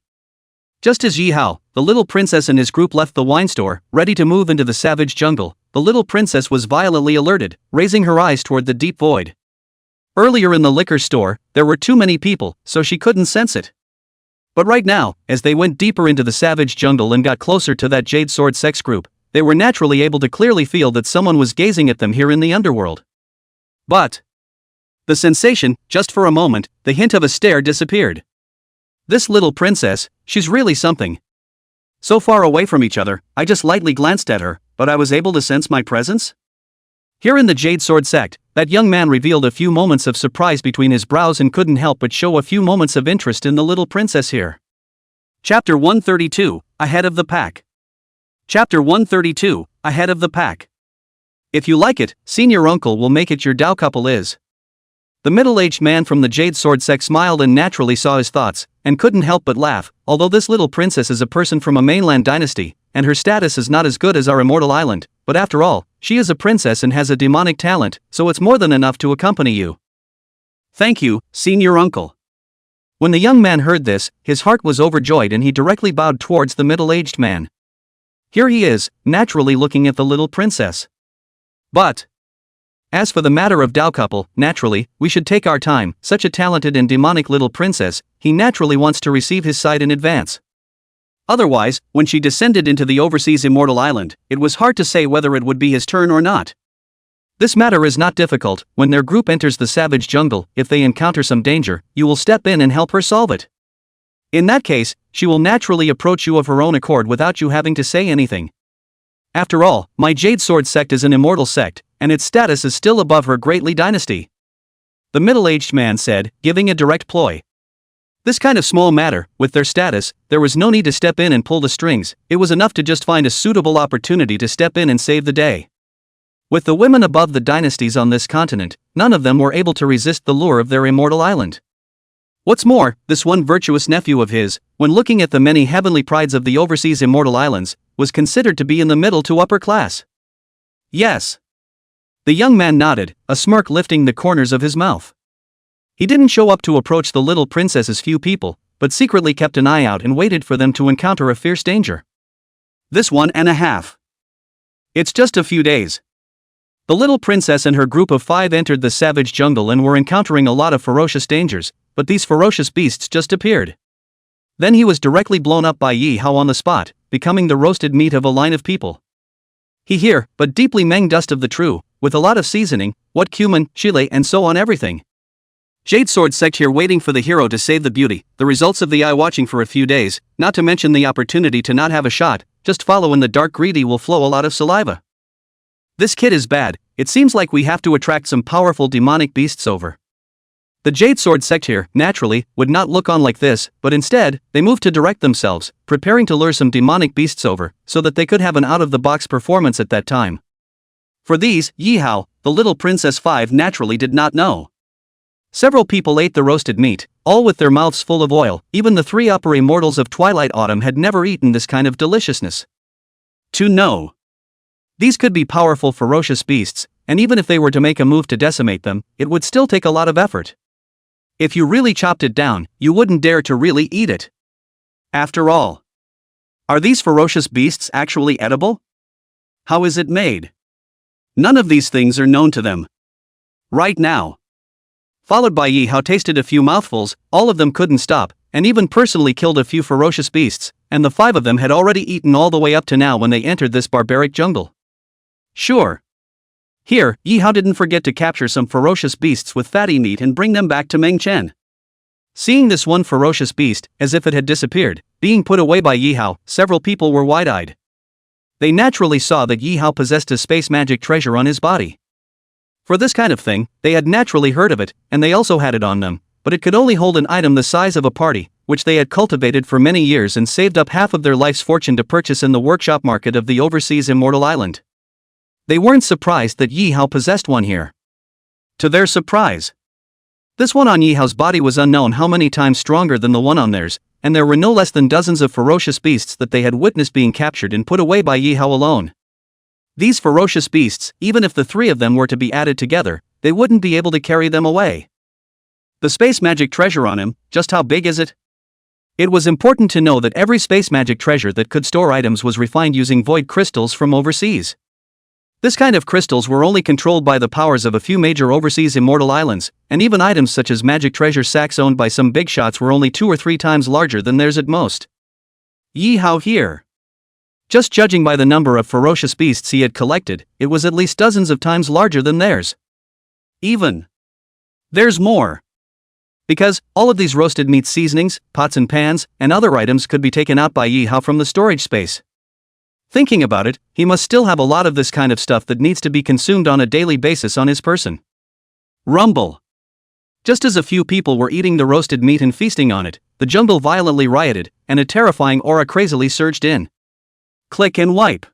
Just as Yihao, the little princess and his group left the wine store, ready to move into the savage jungle, the little princess was violently alerted, raising her eyes toward the deep void. Earlier in the liquor store, there were too many people, so she couldn't sense it. But right now, as they went deeper into the savage jungle and got closer to that Jade Sword sex group, they were naturally able to clearly feel that someone was gazing at them here in the underworld. But the sensation, just for a moment, the hint of a stare disappeared. This little princess, she's really something. So far away from each other, I just lightly glanced at her, but I was able to sense my presence? Here in the Jade Sword sect, that young man revealed a few moments of surprise between his brows and couldn't help but show a few moments of interest in the little princess here. Chapter 132, Ahead of the Pack. Chapter 132, Ahead of the Pack. If you like it, senior uncle will make it your Dao couple is. The middle-aged man from the Jade Sword sect smiled and naturally saw his thoughts, and couldn't help but laugh. Although this little princess is a person from a mainland dynasty, and her status is not as good as our immortal island, but after all, she is a princess and has a demonic talent, so it's more than enough to accompany you. Thank you, senior uncle. When the young man heard this, his heart was overjoyed and he directly bowed towards the middle-aged man. Here he is, naturally looking at the little princess. But as for the matter of Dao couple, naturally, we should take our time. Such a talented and demonic little princess, he naturally wants to receive his side in advance. Otherwise, when she descended into the overseas immortal island, it was hard to say whether it would be his turn or not. This matter is not difficult. When their group enters the savage jungle, if they encounter some danger, you will step in and help her solve it. In that case, she will naturally approach you of her own accord without you having to say anything. After all, my Jade Sword sect is an immortal sect, and its status is still above her Great Li dynasty. The middle-aged man said, giving a direct ploy. This kind of small matter, with their status, there was no need to step in and pull the strings. It was enough to just find a suitable opportunity to step in and save the day. With the women above the dynasties on this continent, none of them were able to resist the lure of their immortal island. What's more, this one virtuous nephew of his, when looking at the many heavenly prides of the overseas immortal islands, was considered to be in the middle to upper class. Yes. The young man nodded, a smirk lifting the corners of his mouth. He didn't show up to approach the little princess's few people, but secretly kept an eye out and waited for them to encounter a fierce danger. This 1.5. It's just a few days. The little princess and her group of 5 entered the savage jungle and were encountering a lot of ferocious dangers, but these ferocious beasts just appeared. Then he was directly blown up by Yihao on the spot, becoming the roasted meat of a line of people. He here, but deeply meng dust of the true, with a lot of seasoning, what cumin, chile and so on everything. Jade Sword sect here waiting for the hero to save the beauty, the results of the eye watching for a few days, not to mention the opportunity to not have a shot, just follow in the dark greedy will flow a lot of saliva. This kid is bad, it seems like we have to attract some powerful demonic beasts over. The Jade Sword sect here, naturally, would not look on like this, but instead, they moved to direct themselves, preparing to lure some demonic beasts over, so that they could have an out-of-the-box performance at that time. For these, Yihao, the little Princess 5 naturally did not know. Several people ate the roasted meat, all with their mouths full of oil, even the 3 upper immortals of Twilight Autumn had never eaten this kind of deliciousness. To know. These could be powerful ferocious beasts, and even if they were to make a move to decimate them, it would still take a lot of effort. If you really chopped it down, you wouldn't dare to really eat it. After all, are these ferocious beasts actually edible? How is it made? None of these things are known to them. Right now. Followed by Yihao tasted a few mouthfuls, all of them couldn't stop, and even personally killed a few ferocious beasts, and the 5 of them had already eaten all the way up to now when they entered this barbaric jungle. Sure. Here, Yihao didn't forget to capture some ferocious beasts with fatty meat and bring them back to Meng Chen. Seeing this one ferocious beast, as if it had disappeared, being put away by Yihao, several people were wide-eyed. They naturally saw that Yihao possessed a space magic treasure on his body. For this kind of thing, they had naturally heard of it, and they also had it on them, but it could only hold an item the size of a party, which they had cultivated for many years and saved up half of their life's fortune to purchase in the workshop market of the overseas Immortal Island. They weren't surprised that Yihao possessed one here. To their surprise, this one on Yihao's body was unknown how many times stronger than the one on theirs, and there were no less than dozens of ferocious beasts that they had witnessed being captured and put away by Yihao alone. These ferocious beasts, even if the 3 of them were to be added together, they wouldn't be able to carry them away. The space magic treasure on him, just how big is it? It was important to know that every space magic treasure that could store items was refined using void crystals from overseas. This kind of crystals were only controlled by the powers of a few major overseas immortal islands, and even items such as magic treasure sacks owned by some big shots were only 2 or 3 times larger than theirs at most. Yihao here. Just judging by the number of ferocious beasts he had collected, it was at least dozens of times larger than theirs. Even. There's more. Because, all of these roasted meat seasonings, pots and pans, and other items could be taken out by Yihao from the storage space. Thinking about it, he must still have a lot of this kind of stuff that needs to be consumed on a daily basis on his person. Rumble. Just as a few people were eating the roasted meat and feasting on it, the jungle violently rioted, and a terrifying aura crazily surged in. Click and wipe.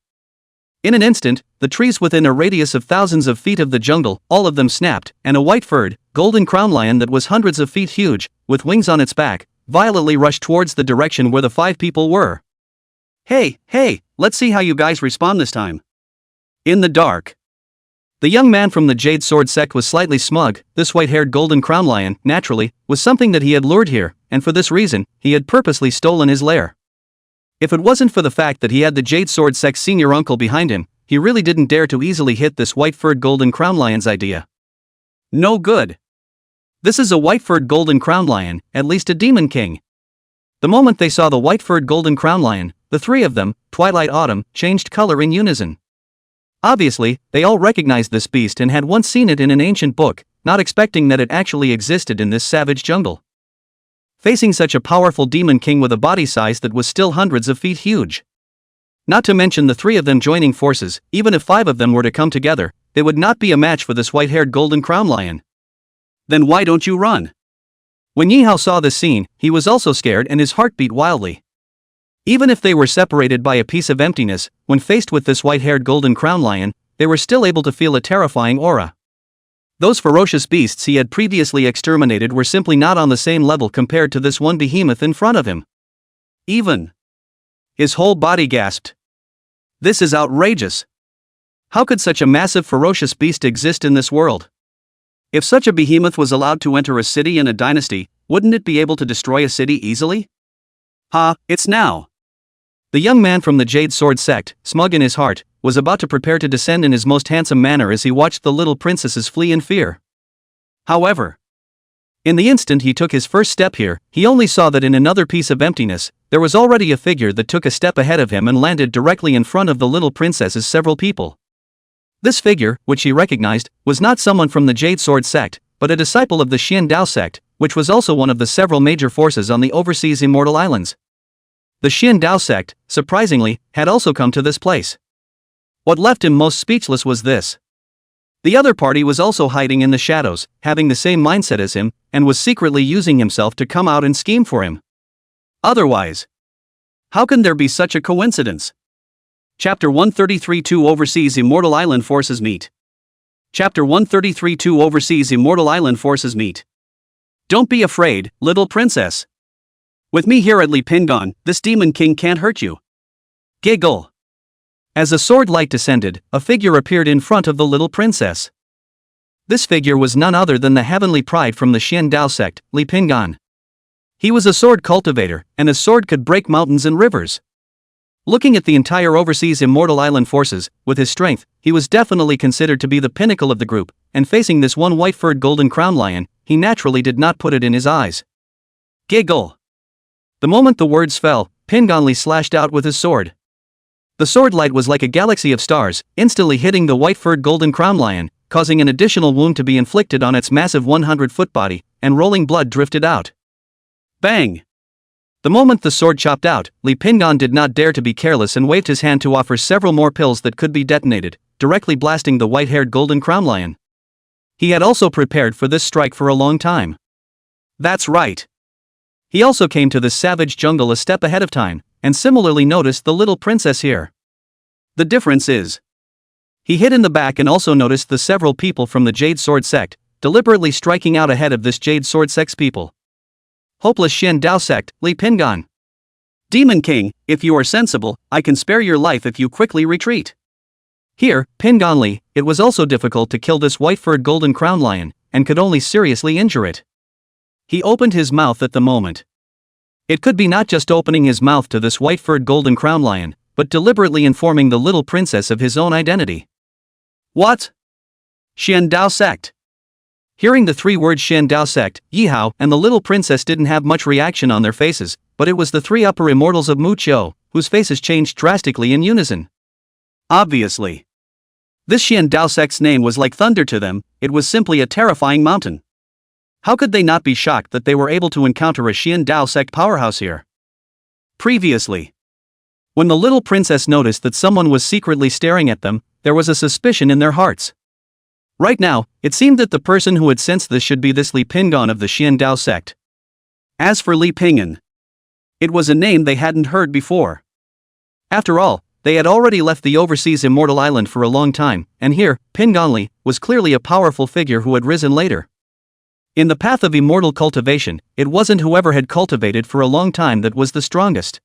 In an instant, the trees within a radius of thousands of feet of the jungle, all of them snapped, and a white-furred, golden crown lion that was hundreds of feet huge, with wings on its back, violently rushed towards the direction where the 5 people were. Hey, let's see how you guys respond this time. In the dark. The young man from the Jade Sword sect was slightly smug. This white-haired golden crown lion, naturally, was something that he had lured here, and for this reason, he had purposely stolen his lair. If it wasn't for the fact that he had the Jade Sword sect's senior uncle behind him, he really didn't dare to easily hit this white-furred golden crown lion's idea. No good. This is a white-furred golden crown lion, at least a demon king. The moment they saw the white-furred golden crown lion, the 3 of them, Twilight Autumn, changed color in unison. Obviously, they all recognized this beast and had once seen it in an ancient book, not expecting that it actually existed in this savage jungle. Facing such a powerful demon king with a body size that was still hundreds of feet huge. Not to mention the 3 of them joining forces, even if 5 of them were to come together, they would not be a match for this white-haired golden crown lion. Then why don't you run? When Yihao saw this scene, he was also scared and his heart beat wildly. Even if they were separated by a piece of emptiness, when faced with this white-haired golden crown lion, they were still able to feel a terrifying aura. Those ferocious beasts he had previously exterminated were simply not on the same level compared to this one behemoth in front of him. Even. His whole body gasped. This is outrageous. How could such a massive ferocious beast exist in this world? If such a behemoth was allowed to enter a city in a dynasty, wouldn't it be able to destroy a city easily? It's now. The young man from the Jade Sword sect, smug in his heart, was about to prepare to descend in his most handsome manner as he watched the little princesses flee in fear. However, in the instant he took his first step here, he only saw that in another piece of emptiness, there was already a figure that took a step ahead of him and landed directly in front of the little princesses. Several people. This figure, which he recognized, was not someone from the Jade Sword sect, but a disciple of the Xian Dao sect, which was also one of the several major forces on the overseas Immortal Islands. The Xian Dao sect, surprisingly, had also come to this place. What left him most speechless was this. The other party was also hiding in the shadows, having the same mindset as him, and was secretly using himself to come out and scheme for him. Otherwise, how can there be such a coincidence? Chapter 133 Two Overseas Immortal Island Forces Meet. Chapter 133 Two Overseas Immortal Island Forces Meet. Don't be afraid, little princess. With me here at Li Pingon, this demon king can't hurt you. Giggle. As the sword light descended, a figure appeared in front of the little princess. This figure was none other than the heavenly pride from the Xian Dao sect, Li Pingon. He was a sword cultivator, and his sword could break mountains and rivers. Looking at the entire overseas Immortal Island forces, with his strength, he was definitely considered to be the pinnacle of the group, and facing this one white-furred golden crown lion, he naturally did not put it in his eyes. Giggle. The moment the words fell, Pingonli slashed out with his sword. The sword light was like a galaxy of stars, instantly hitting the white-furred golden crown lion, causing an additional wound to be inflicted on its massive 100-foot body, and rolling blood drifted out. Bang! The moment the sword chopped out, Li Pingon did not dare to be careless and waved his hand to offer several more pills that could be detonated, directly blasting the white-haired golden crown lion. He had also prepared for this strike for a long time. That's right. He also came to this savage jungle a step ahead of time, and similarly noticed the little princess here. The difference is, he hid in the back and also noticed the several people from the Jade Sword sect, deliberately striking out ahead of this Jade Sword sect's people. Hopeless Xian Dao sect, Li Pingon. Demon King, if you are sensible, I can spare your life if you quickly retreat. Here, Pingonli, it was also difficult to kill this white-furred golden crown lion, and could only seriously injure it. He opened his mouth at the moment. It could be not just opening his mouth to this white-furred golden crown lion, but deliberately informing the little princess of his own identity. What? Xian Dao sect. Hearing the three words Xian Dao sect, Yihao, and the little princess didn't have much reaction on their faces, but it was the three upper immortals of Mu Qiu, whose faces changed drastically in unison. Obviously. This Xian Dao sect's name was like thunder to them, it was simply a terrifying mountain. How could they not be shocked that they were able to encounter a Xian Dao sect powerhouse here? Previously, when the little princess noticed that someone was secretly staring at them, there was a suspicion in their hearts. Right now, it seemed that the person who had sensed this should be this Li Pingon of the Xian Dao sect. As for Li Pingon, it was a name they hadn't heard before. After all, they had already left the overseas Immortal Island for a long time, and here, Pingonli was clearly a powerful figure who had risen later. In the path of immortal cultivation, it wasn't whoever had cultivated for a long time that was the strongest.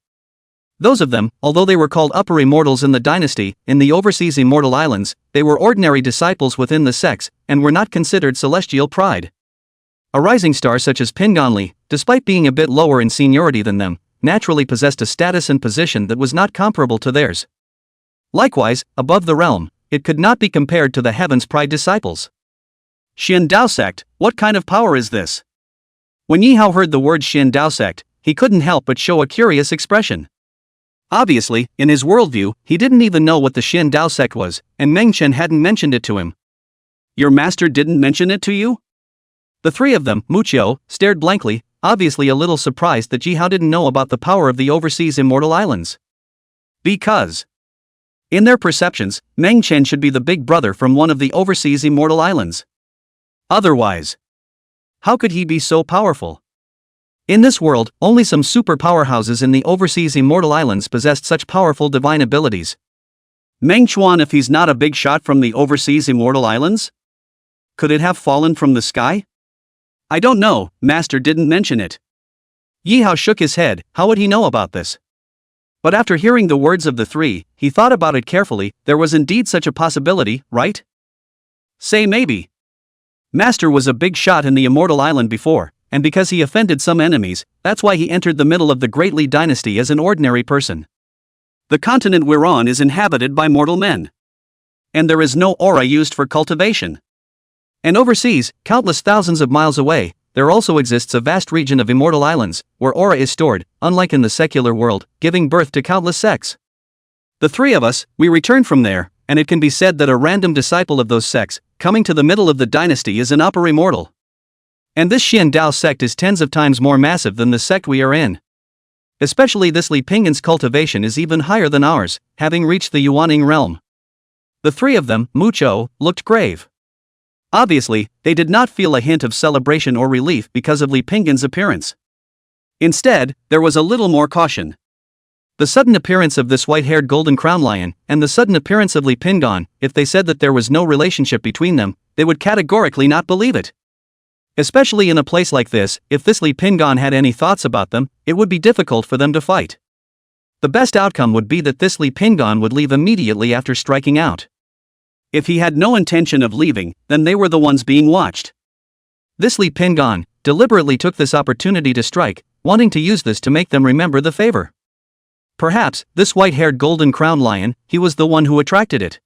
Those of them, although they were called upper immortals in the dynasty, in the overseas Immortal Islands, they were ordinary disciples within the sects, and were not considered celestial pride. A rising star such as Pingonli, despite being a bit lower in seniority than them, naturally possessed a status and position that was not comparable to theirs. Likewise, above the realm, it could not be compared to the Heaven's Pride disciples. Xian Dao sect, what kind of power is this? When Yihao heard the word Xian Dao sect, he couldn't help but show a curious expression. Obviously, in his worldview, he didn't even know what the Xian Dao sect was, and Meng Chen hadn't mentioned it to him. Your master didn't mention it to you? The three of them, Mu Qiu, stared blankly, obviously a little surprised that Yihao didn't know about the power of the overseas Immortal Islands. Because, in their perceptions, Meng Chen should be the big brother from one of the overseas Immortal Islands. Otherwise, how could he be so powerful? In this world, only some super powerhouses in the overseas Immortal Islands possessed such powerful divine abilities. Meng Chuan, if he's not a big shot from the overseas Immortal Islands? Could it have fallen from the sky? I don't know, Master didn't mention it. Yihao shook his head, how would he know about this? But after hearing the words of the three, he thought about it carefully, there was indeed such a possibility, right? Say maybe. Master was a big shot in the Immortal Island before, and because he offended some enemies, that's why he entered the middle of the Great Li dynasty as an ordinary person. The continent we're on is inhabited by mortal men. And there is no aura used for cultivation. And overseas, countless thousands of miles away, there also exists a vast region of immortal islands, where aura is stored, unlike in the secular world, giving birth to countless sects. The three of us, we returned from there, and it can be said that a random disciple of those sects, coming to the middle of the dynasty, is an upper immortal. And this Xian Dao sect is tens of times more massive than the sect we are in. Especially this Li Pingan's cultivation is even higher than ours, having reached the Yuaning realm. The three of them, Mucho, looked grave. Obviously, they did not feel a hint of celebration or relief because of Li Pingan's appearance. Instead, there was a little more caution. The sudden appearance of this white-haired golden crown lion, and the sudden appearance of Li Pingan, if they said that there was no relationship between them, they would categorically not believe it. Especially in a place like this, if this Li Pingan had any thoughts about them, it would be difficult for them to fight. The best outcome would be that this Li Pingan would leave immediately after striking out. If he had no intention of leaving, then they were the ones being watched. This Li Pingan deliberately took this opportunity to strike, wanting to use this to make them remember the favor. Perhaps, this white-haired golden crown lion, he was the one who attracted it.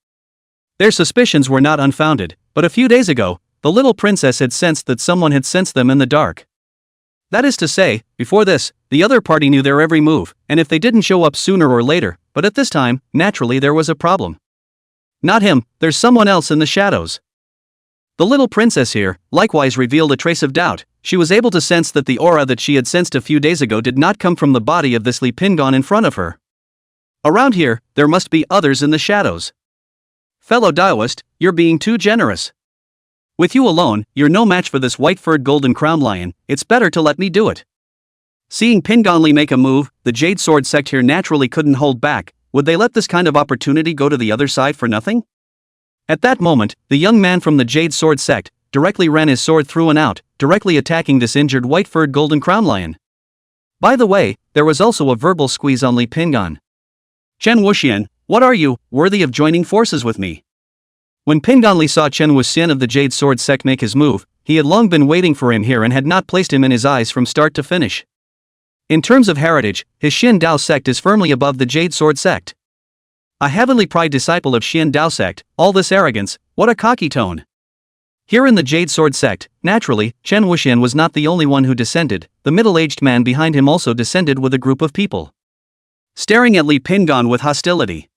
Their suspicions were not unfounded, but a few days ago, the little princess had sensed that someone had sensed them in the dark. That is to say, before this, the other party knew their every move, and if they didn't show up sooner or later, but at this time, naturally there was a problem. Not him, there's someone else in the shadows. The little princess here, likewise revealed a trace of doubt. She was able to sense that the aura that she had sensed a few days ago did not come from the body of this Li Pingan in front of her. Around here, there must be others in the shadows. Fellow Daoist, you're being too generous. With you alone, you're no match for this white-furred golden crown lion, it's better to let me do it. Seeing Pinganli make a move, the Jade Sword sect here naturally couldn't hold back. Would they let this kind of opportunity go to the other side for nothing? At that moment, the young man from the Jade Sword sect directly ran his sword through and out, directly attacking this injured white-furred golden crown lion. By the way, there was also a verbal squeeze on Li Pingan. Chen Wuxian, what are you, worthy of joining forces with me? When Pinganli saw Chen Wuxian of the Jade Sword sect make his move, he had long been waiting for him here and had not placed him in his eyes from start to finish. In terms of heritage, his Xian Dao sect is firmly above the Jade Sword sect. A heavenly pride disciple of Xian Dao sect, all this arrogance, what a cocky tone. Here in the Jade Sword sect, naturally, Chen Wuxian was not the only one who descended, the middle-aged man behind him also descended with a group of people, staring at Li Pingan with hostility.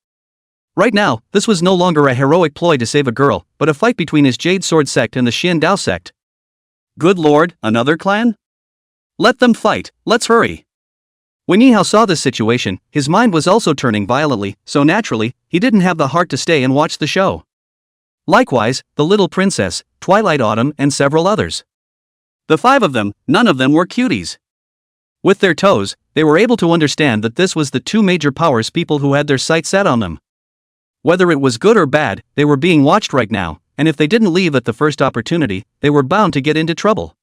Right now, this was no longer a heroic ploy to save a girl, but a fight between his Jade Sword sect and the Xian Dao sect. Good lord, another clan? Let them fight, let's hurry. When Yihao saw this situation, his mind was also turning violently, so naturally, he didn't have the heart to stay and watch the show. Likewise, the little princess, Twilight Autumn, and several others. The five of them, none of them were cuties. With their toes, they were able to understand that this was the two major powers people who had their sights set on them. Whether it was good or bad, they were being watched right now, and if they didn't leave at the first opportunity, they were bound to get into trouble.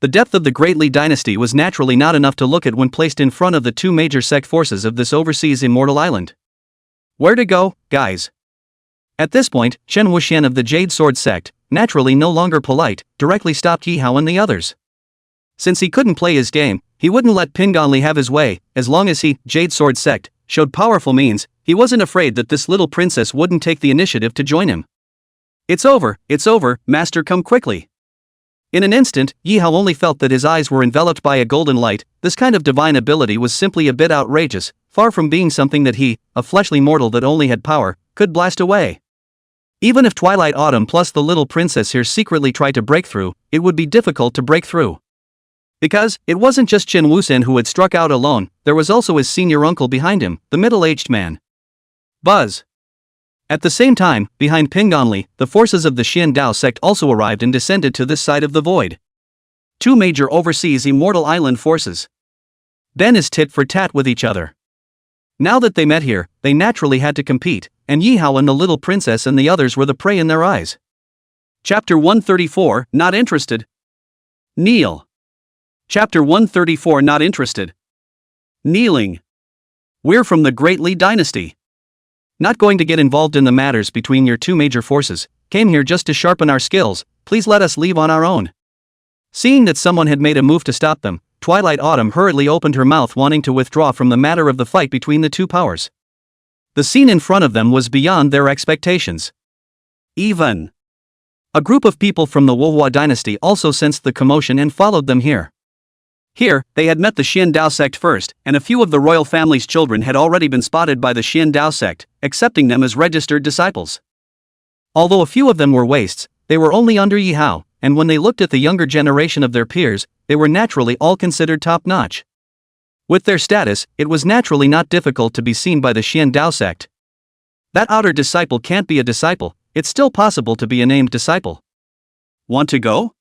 The depth of the Great Li dynasty was naturally not enough to look at when placed in front of the two major sect forces of this overseas immortal island. Where to go, guys? At this point, Chen Wuxian of the Jade Sword sect, naturally no longer polite, directly stopped Yihao and the others. Since he couldn't play his game, he wouldn't let Pinganli have his way, as long as he, Jade Sword sect, showed powerful means, he wasn't afraid that this little princess wouldn't take the initiative to join him. It's over, master, come quickly. In an instant, Yihao only felt that his eyes were enveloped by a golden light. This kind of divine ability was simply a bit outrageous, far from being something that he, a fleshly mortal that only had power, could blast away. Even if Twilight Autumn plus the little princess here secretly tried to break through, it would be difficult to break through. Because, it wasn't just Chen Wuxian who had struck out alone, there was also his senior uncle behind him, the middle-aged man. Buzz. At the same time, behind Pinganli, the forces of the Xian Dao sect also arrived and descended to this side of the void. Two major overseas immortal island forces. Ben is tit for tat with each other. Now that they met here, they naturally had to compete, and Yihao and the little princess and the others were the prey in their eyes. Chapter 134, Not Interested. Kneel. Chapter 134, Not Interested. Kneeling. We're from the Great Li dynasty. Not going to get involved in the matters between your two major forces, came here just to sharpen our skills, please let us leave on our own. Seeing that someone had made a move to stop them, Twilight Autumn hurriedly opened her mouth wanting to withdraw from the matter of the fight between the two powers. The scene in front of them was beyond their expectations. Even a group of people from the Wuhua dynasty also sensed the commotion and followed them here. Here, they had met the Xian Dao sect first, and a few of the royal family's children had already been spotted by the Xian Dao sect, accepting them as registered disciples. Although a few of them were wastes, they were only under Yi Hao, and when they looked at the younger generation of their peers, they were naturally all considered top-notch. With their status, it was naturally not difficult to be seen by the Xian Dao sect. That outer disciple can't be a disciple, it's still possible to be a named disciple. Want to go?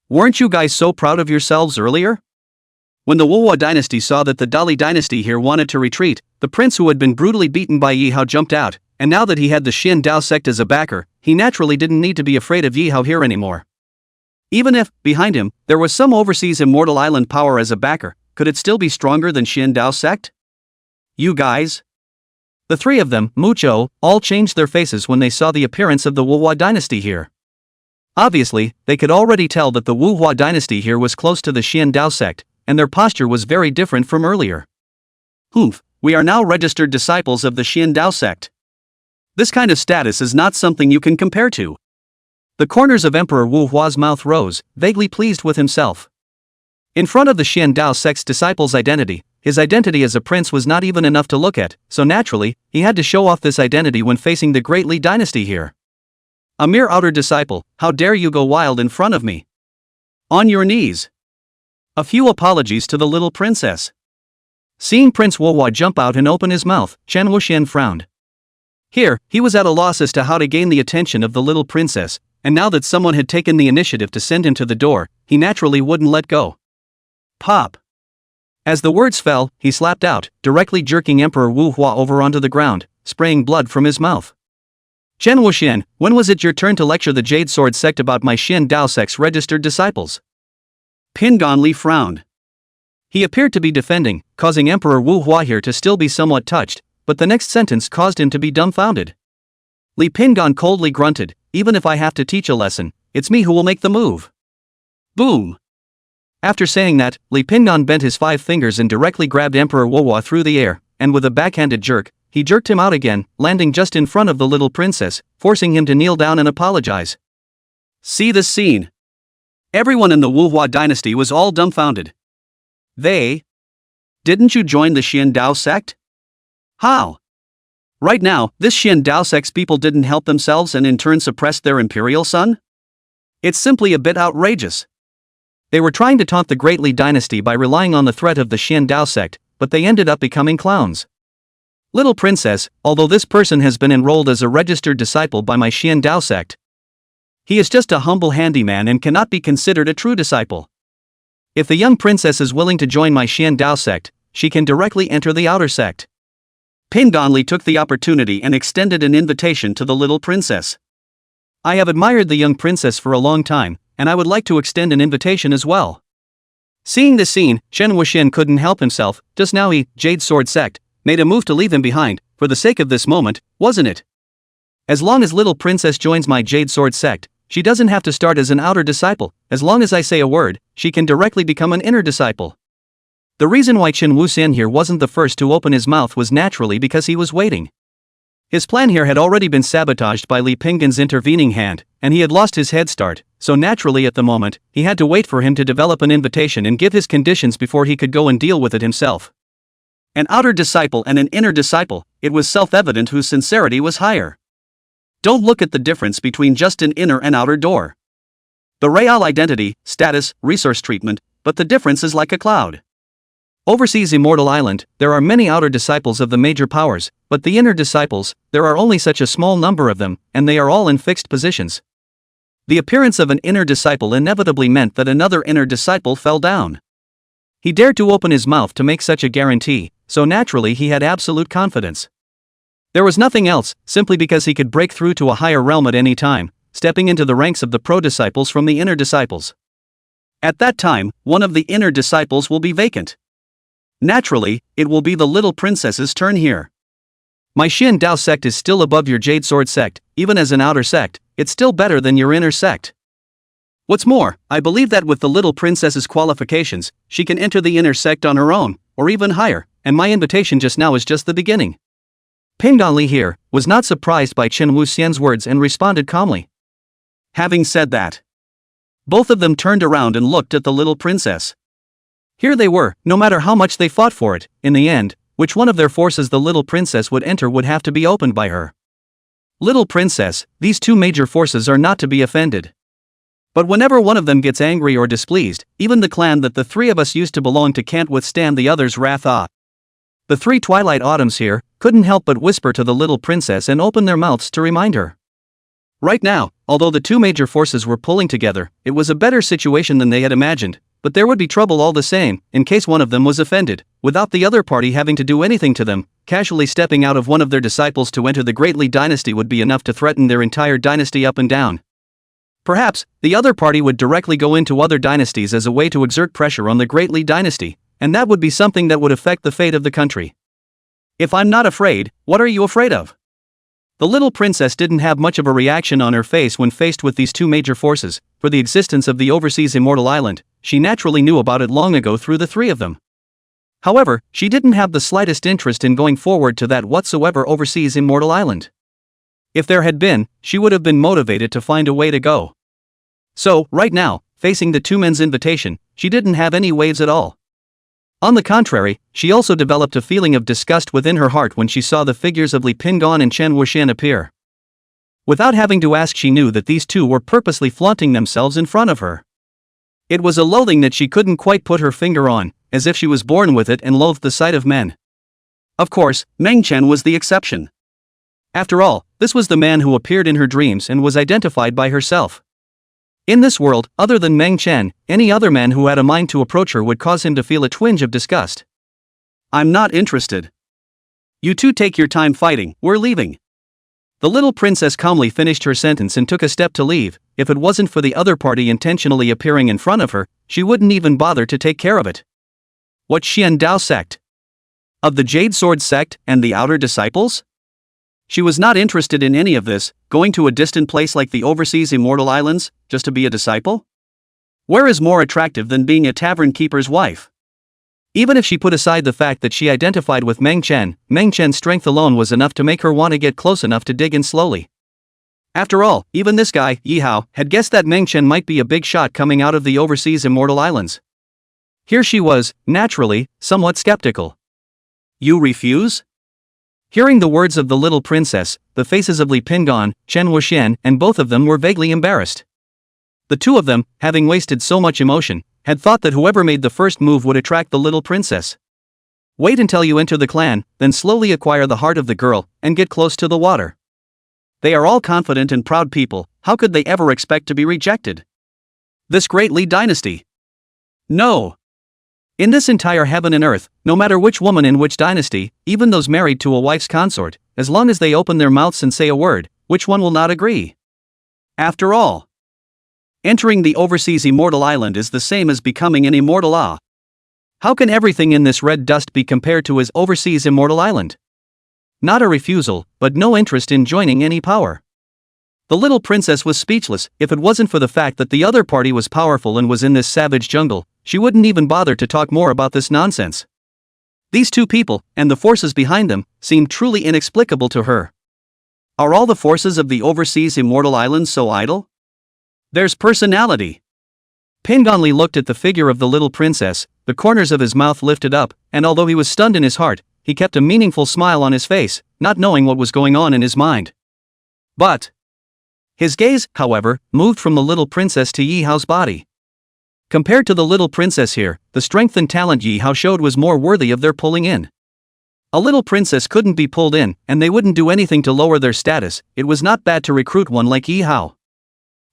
Weren't you guys so proud of yourselves earlier? When the Wuhua dynasty saw that the Dali dynasty here wanted to retreat, the prince who had been brutally beaten by Yi Hao jumped out, and now that he had the Xian Dao sect as a backer, he naturally didn't need to be afraid of Yi Hao here anymore. Even if, behind him, there was some overseas immortal island power as a backer, could it still be stronger than Xian Dao sect? You guys? The three of them, Mucho, all changed their faces when they saw the appearance of the Wuhua dynasty here. Obviously, they could already tell that the Wuhua dynasty here was close to the Xian Dao sect, and their posture was very different from earlier. Humph, we are now registered disciples of the Xian Dao sect. This kind of status is not something you can compare to. The corners of Emperor Wu Hua's mouth rose, vaguely pleased with himself. In front of the Xian Dao sect's disciple's identity, his identity as a prince was not even enough to look at, so naturally, he had to show off this identity when facing the Great Li dynasty here. A mere outer disciple, how dare you go wild in front of me? On your knees. A few apologies to the little princess. Seeing Prince Wuhua jump out and open his mouth, Chen Wuxian frowned. Here, he was at a loss as to how to gain the attention of the little princess, and now that someone had taken the initiative to send him to the door, he naturally wouldn't let go. Pop. As the words fell, he slapped out, directly jerking Emperor Wu Hua over onto the ground, spraying blood from his mouth. Chen Wuxian, when was it your turn to lecture the Jade Sword sect about my Xian Dao sect's registered disciples? Pingon Li frowned. He appeared to be defending, causing Emperor Wu Hua here to still be somewhat touched, but the next sentence caused him to be dumbfounded. Li Pingon coldly grunted, even if I have to teach a lesson, it's me who will make the move. Boom. After saying that, Li Pingon bent his 5 fingers and directly grabbed Emperor Wu Hua through the air, and with a backhanded jerk, he jerked him out again, landing just in front of the little princess, forcing him to kneel down and apologize. See this scene. Everyone in the Wuhua dynasty was all dumbfounded. Didn't you join the Xian Dao sect? How? Right now, this Xian Dao sect's people didn't help themselves and in turn suppressed their imperial son? It's simply a bit outrageous. They were trying to taunt the Great Li dynasty by relying on the threat of the Xian Dao sect, but they ended up becoming clowns. Little princess, although this person has been enrolled as a registered disciple by my Xian Dao sect, he is just a humble handyman and cannot be considered a true disciple. If the young princess is willing to join my Xian Dao sect, she can directly enter the outer sect. Pingon Li took the opportunity and extended an invitation to the little princess. I have admired the young princess for a long time, and I would like to extend an invitation as well. Seeing this scene, Chen Wuxian couldn't help himself. Just now he, Jade Sword sect, made a move to leave him behind, for the sake of this moment, wasn't it? As long as little princess joins my Jade Sword sect, she doesn't have to start as an outer disciple. As long as I say a word, she can directly become an inner disciple. The reason why Chen Wuxian here wasn't the first to open his mouth was naturally because he was waiting. His plan here had already been sabotaged by Li Pingon's intervening hand, and he had lost his head start, so naturally at the moment, he had to wait for him to develop an invitation and give his conditions before he could go and deal with it himself. An outer disciple and an inner disciple, it was self-evident whose sincerity was higher. Don't look at the difference between just an inner and outer door. The real identity, status, resource treatment, but the difference is like a cloud. Overseas Immortal Island, there are many outer disciples of the major powers, but the inner disciples, there are only such a small number of them, and they are all in fixed positions. The appearance of an inner disciple inevitably meant that another inner disciple fell down. He dared to open his mouth to make such a guarantee, so naturally he had absolute confidence. There was nothing else, simply because he could break through to a higher realm at any time, stepping into the ranks of the pro-disciples from the inner disciples. At that time, one of the inner disciples will be vacant. Naturally, it will be the little princess's turn here. My Xian Dao sect is still above your Jade Sword sect, even as an outer sect, it's still better than your inner sect. What's more, I believe that with the little princess's qualifications, she can enter the inner sect on her own, or even higher, and my invitation just now is just the beginning. Pingon Li here was not surprised by Chen Wuxian's words and responded calmly. Having said that, both of them turned around and looked at the little princess. Here they were, no matter how much they fought for it, in the end, which one of their forces the little princess would enter would have to be opened by her. Little princess, these two major forces are not to be offended. But whenever one of them gets angry or displeased, even the clan that the three of us used to belong to can't withstand the other's wrath. The three Twilight Autumns here couldn't help but whisper to the little princess and open their mouths to remind her. Right now, although the two major forces were pulling together, it was a better situation than they had imagined, but there would be trouble all the same, in case one of them was offended, without the other party having to do anything to them. Casually stepping out of one of their disciples to enter the Great Li dynasty would be enough to threaten their entire dynasty up and down. Perhaps, the other party would directly go into other dynasties as a way to exert pressure on the Great Li dynasty, and that would be something that would affect the fate of the country. If I'm not afraid, what are you afraid of? The little princess didn't have much of a reaction on her face when faced with these two major forces. For the existence of the overseas immortal island, she naturally knew about it long ago through the three of them. However, she didn't have the slightest interest in going forward to that whatsoever overseas immortal island. If there had been, she would have been motivated to find a way to go. So, right now, facing the two men's invitation, she didn't have any waves at all. On the contrary, she also developed a feeling of disgust within her heart when she saw the figures of Li Pingon and Chen Wuxian appear. Without having to ask, she knew that these two were purposely flaunting themselves in front of her. It was a loathing that she couldn't quite put her finger on, as if she was born with it and loathed the sight of men. Of course, Meng Chen was the exception. After all, this was the man who appeared in her dreams and was identified by herself. In this world, other than Meng Chen, any other man who had a mind to approach her would cause him to feel a twinge of disgust. I'm not interested. You two take your time fighting, we're leaving. The little princess calmly finished her sentence and took a step to leave. If it wasn't for the other party intentionally appearing in front of her, she wouldn't even bother to take care of it. What Xian Dao sect? Of the Jade Sword sect and the outer disciples? She was not interested in any of this, going to a distant place like the overseas immortal islands, just to be a disciple? Where is more attractive than being a tavern keeper's wife? Even if she put aside the fact that she identified with Meng Chen's strength alone was enough to make her want to get close enough to dig in slowly. After all, even this guy, Yi Hao, had guessed that Meng Chen might be a big shot coming out of the overseas immortal islands. Here she was, naturally, somewhat skeptical. You refuse? Hearing the words of the little princess, the faces of Li Pingon, Chen Wuxian, and both of them were vaguely embarrassed. The two of them, having wasted so much emotion, had thought that whoever made the first move would attract the little princess. Wait until you enter the clan, then slowly acquire the heart of the girl, and get close to the water. They are all confident and proud people, how could they ever expect to be rejected? This Great Li dynasty? No. In this entire heaven and earth, no matter which woman in which dynasty, even those married to a wife's consort, as long as they open their mouths and say a word, which one will not agree? After all, entering the overseas immortal island is the same as becoming an immortal. How can everything in this red dust be compared to his overseas immortal island? Not a refusal, but no interest in joining any power. The little princess was speechless. If it wasn't for the fact that the other party was powerful and was in this savage jungle, she wouldn't even bother to talk more about this nonsense. These two people, and the forces behind them, seemed truly inexplicable to her. Are all the forces of the overseas immortal islands so idle? There's personality. Pingonli looked at the figure of the little princess, the corners of his mouth lifted up, and although he was stunned in his heart, he kept a meaningful smile on his face, not knowing what was going on in his mind. But his gaze, however, moved from the little princess to Yi Hao's body. Compared to the little princess here, the strength and talent Yi Hao showed was more worthy of their pulling in. A little princess couldn't be pulled in, and they wouldn't do anything to lower their status. It was not bad to recruit one like Yi Hao.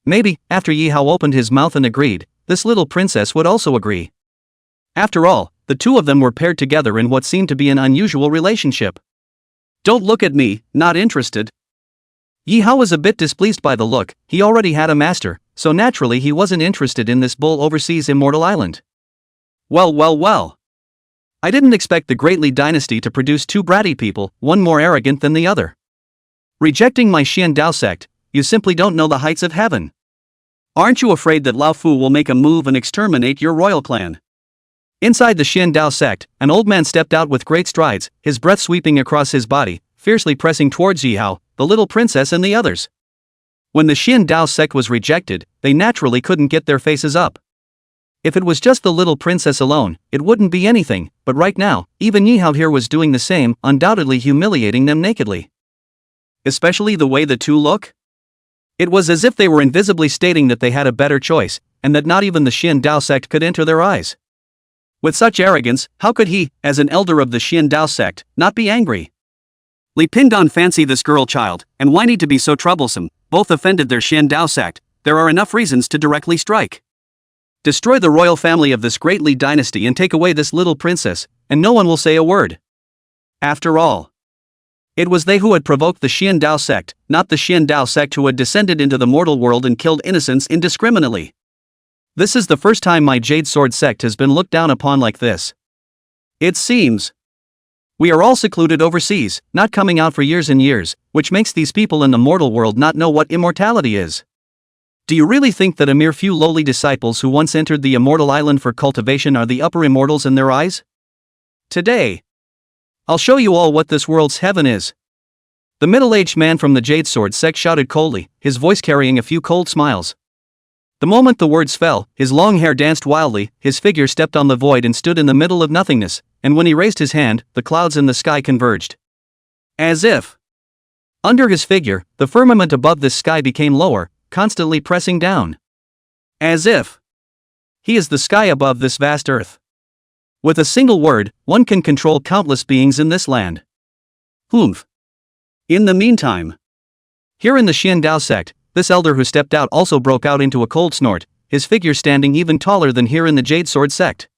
Maybe, after Yi Hao opened his mouth and agreed, this little princess would also agree. After all, the two of them were paired together in what seemed to be an unusual relationship. Don't look at me, not interested. Yi Hao was a bit displeased by the look. He already had a master, so naturally he wasn't interested in this bull overseas immortal island. Well. I didn't expect the Great Li dynasty to produce two bratty people, one more arrogant than the other. Rejecting my Xian Dao sect, you simply don't know the heights of heaven. Aren't you afraid that Lao Fu will make a move and exterminate your royal clan? Inside the Xian Dao sect, an old man stepped out with great strides, his breath sweeping across his body, fiercely pressing towards Yi Hao, the little princess and the others. When the Xian Dao sect was rejected, they naturally couldn't get their faces up. If it was just the little princess alone, it wouldn't be anything, but right now, even Yihao here was doing the same, undoubtedly humiliating them nakedly. Especially the way the two look? It was as if they were invisibly stating that they had a better choice, and that not even the Xian Dao sect could enter their eyes. With such arrogance, how could he, as an elder of the Xian Dao sect, not be angry? Li Pingdan fancy this girl child, and why need to be so troublesome? Both offended their Xian Dao sect. There are enough reasons to directly strike. Destroy the royal family of this great Li dynasty and take away this little princess, and no one will say a word. After all, it was they who had provoked the Xian Dao sect, not the Xian Dao sect who had descended into the mortal world and killed innocents indiscriminately. This is the first time my Jade Sword sect has been looked down upon like this. It seems we are all secluded overseas, not coming out for years and years, which makes these people in the mortal world not know what immortality is. Do you really think that a mere few lowly disciples who once entered the immortal island for cultivation are the upper immortals in their eyes? Today, I'll show you all what this world's heaven is. The middle-aged man from the Jade Sword sect shouted coldly, his voice carrying a few cold smiles. The moment the words fell, his long hair danced wildly, his figure stepped on the void and stood in the middle of nothingness, and when he raised his hand, the clouds in the sky converged. As if under his figure, the firmament above this sky became lower, constantly pressing down. As if he is the sky above this vast earth. With a single word, one can control countless beings in this land. Humph. In the meantime, here in the Xian Dao sect, this elder who stepped out also broke out into a cold snort, his figure standing even taller than here in the Jade Sword sect.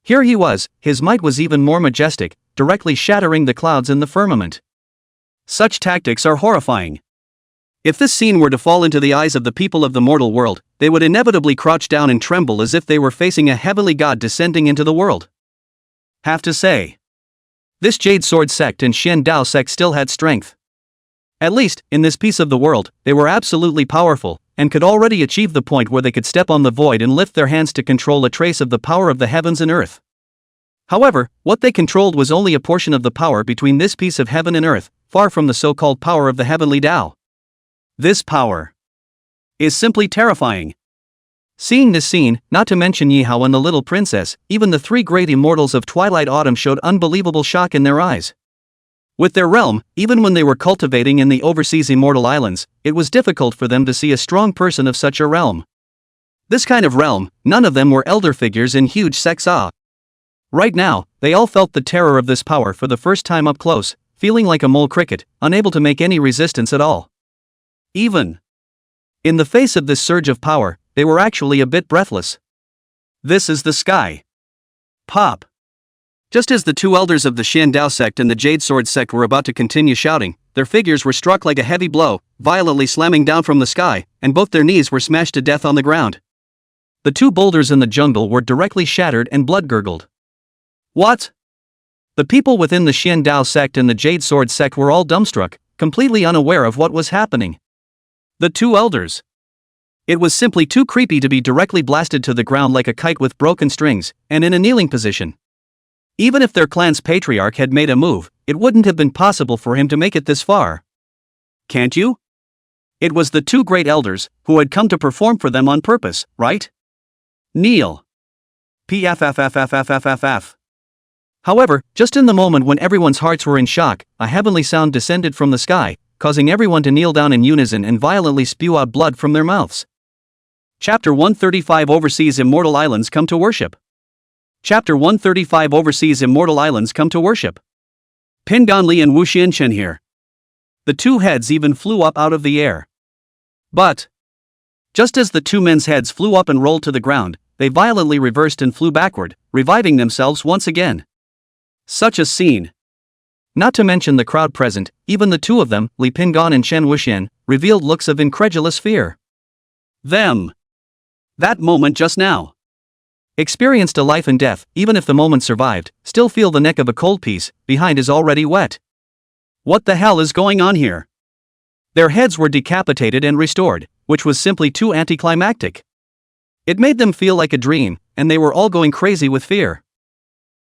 Here he was, his might was even more majestic, directly shattering the clouds in the firmament. Such tactics are horrifying. If this scene were to fall into the eyes of the people of the mortal world, they would inevitably crouch down and tremble as if they were facing a heavenly god descending into the world. Have to say, this Jade Sword sect and Xian Dao sect still had strength. At least, in this piece of the world, they were absolutely powerful, and could already achieve the point where they could step on the void and lift their hands to control a trace of the power of the heavens and earth. However, what they controlled was only a portion of the power between this piece of heaven and earth, far from the so-called power of the heavenly Dao. This power is simply terrifying. Seeing this scene, not to mention Yihao and the little princess, even the three great immortals of Twilight Autumn showed unbelievable shock in their eyes. With their realm, even when they were cultivating in the overseas immortal islands, it was difficult for them to see a strong person of such a realm. This kind of realm, none of them were elder figures in huge sects. Right now, they all felt the terror of this power for the first time up close, feeling like a mole cricket, unable to make any resistance at all. Even in the face of this surge of power, they were actually a bit breathless. This is the sky. Pop. Just as the two elders of the Xian Dao sect and the Jade Sword sect were about to continue shouting, their figures were struck like a heavy blow, violently slamming down from the sky, and both their knees were smashed to death on the ground. The two boulders in the jungle were directly shattered and blood gurgled. What? The people within the Xian Dao sect and the Jade Sword sect were all dumbstruck, completely unaware of what was happening. The two elders. It was simply too creepy to be directly blasted to the ground like a kite with broken strings, and in a kneeling position. Even if their clan's patriarch had made a move, it wouldn't have been possible for him to make it this far. Can't you? It was the two great elders, who had come to perform for them on purpose, right? Kneel. Pffffffff. However, just in the moment when everyone's hearts were in shock, a heavenly sound descended from the sky, causing everyone to kneel down in unison and violently spew out blood from their mouths. Chapter 135 Overseas Immortal Islands Come to Worship. Chapter 135 Overseas Immortal Islands Come to Worship. Pingan Li and Wu Xianchen here. The two heads even flew up out of the air. But just as the two men's heads flew up and rolled to the ground, they violently reversed and flew backward, reviving themselves once again. Such a scene. Not to mention the crowd present, even the two of them, Li Pingan and Shen Wuxian, revealed looks of incredulous fear. That moment just now. Experienced a life and death, even if the moment survived, still feel the neck of a cold piece, behind is already wet. What the hell is going on here? Their heads were decapitated and restored, which was simply too anticlimactic. It made them feel like a dream, and they were all going crazy with fear.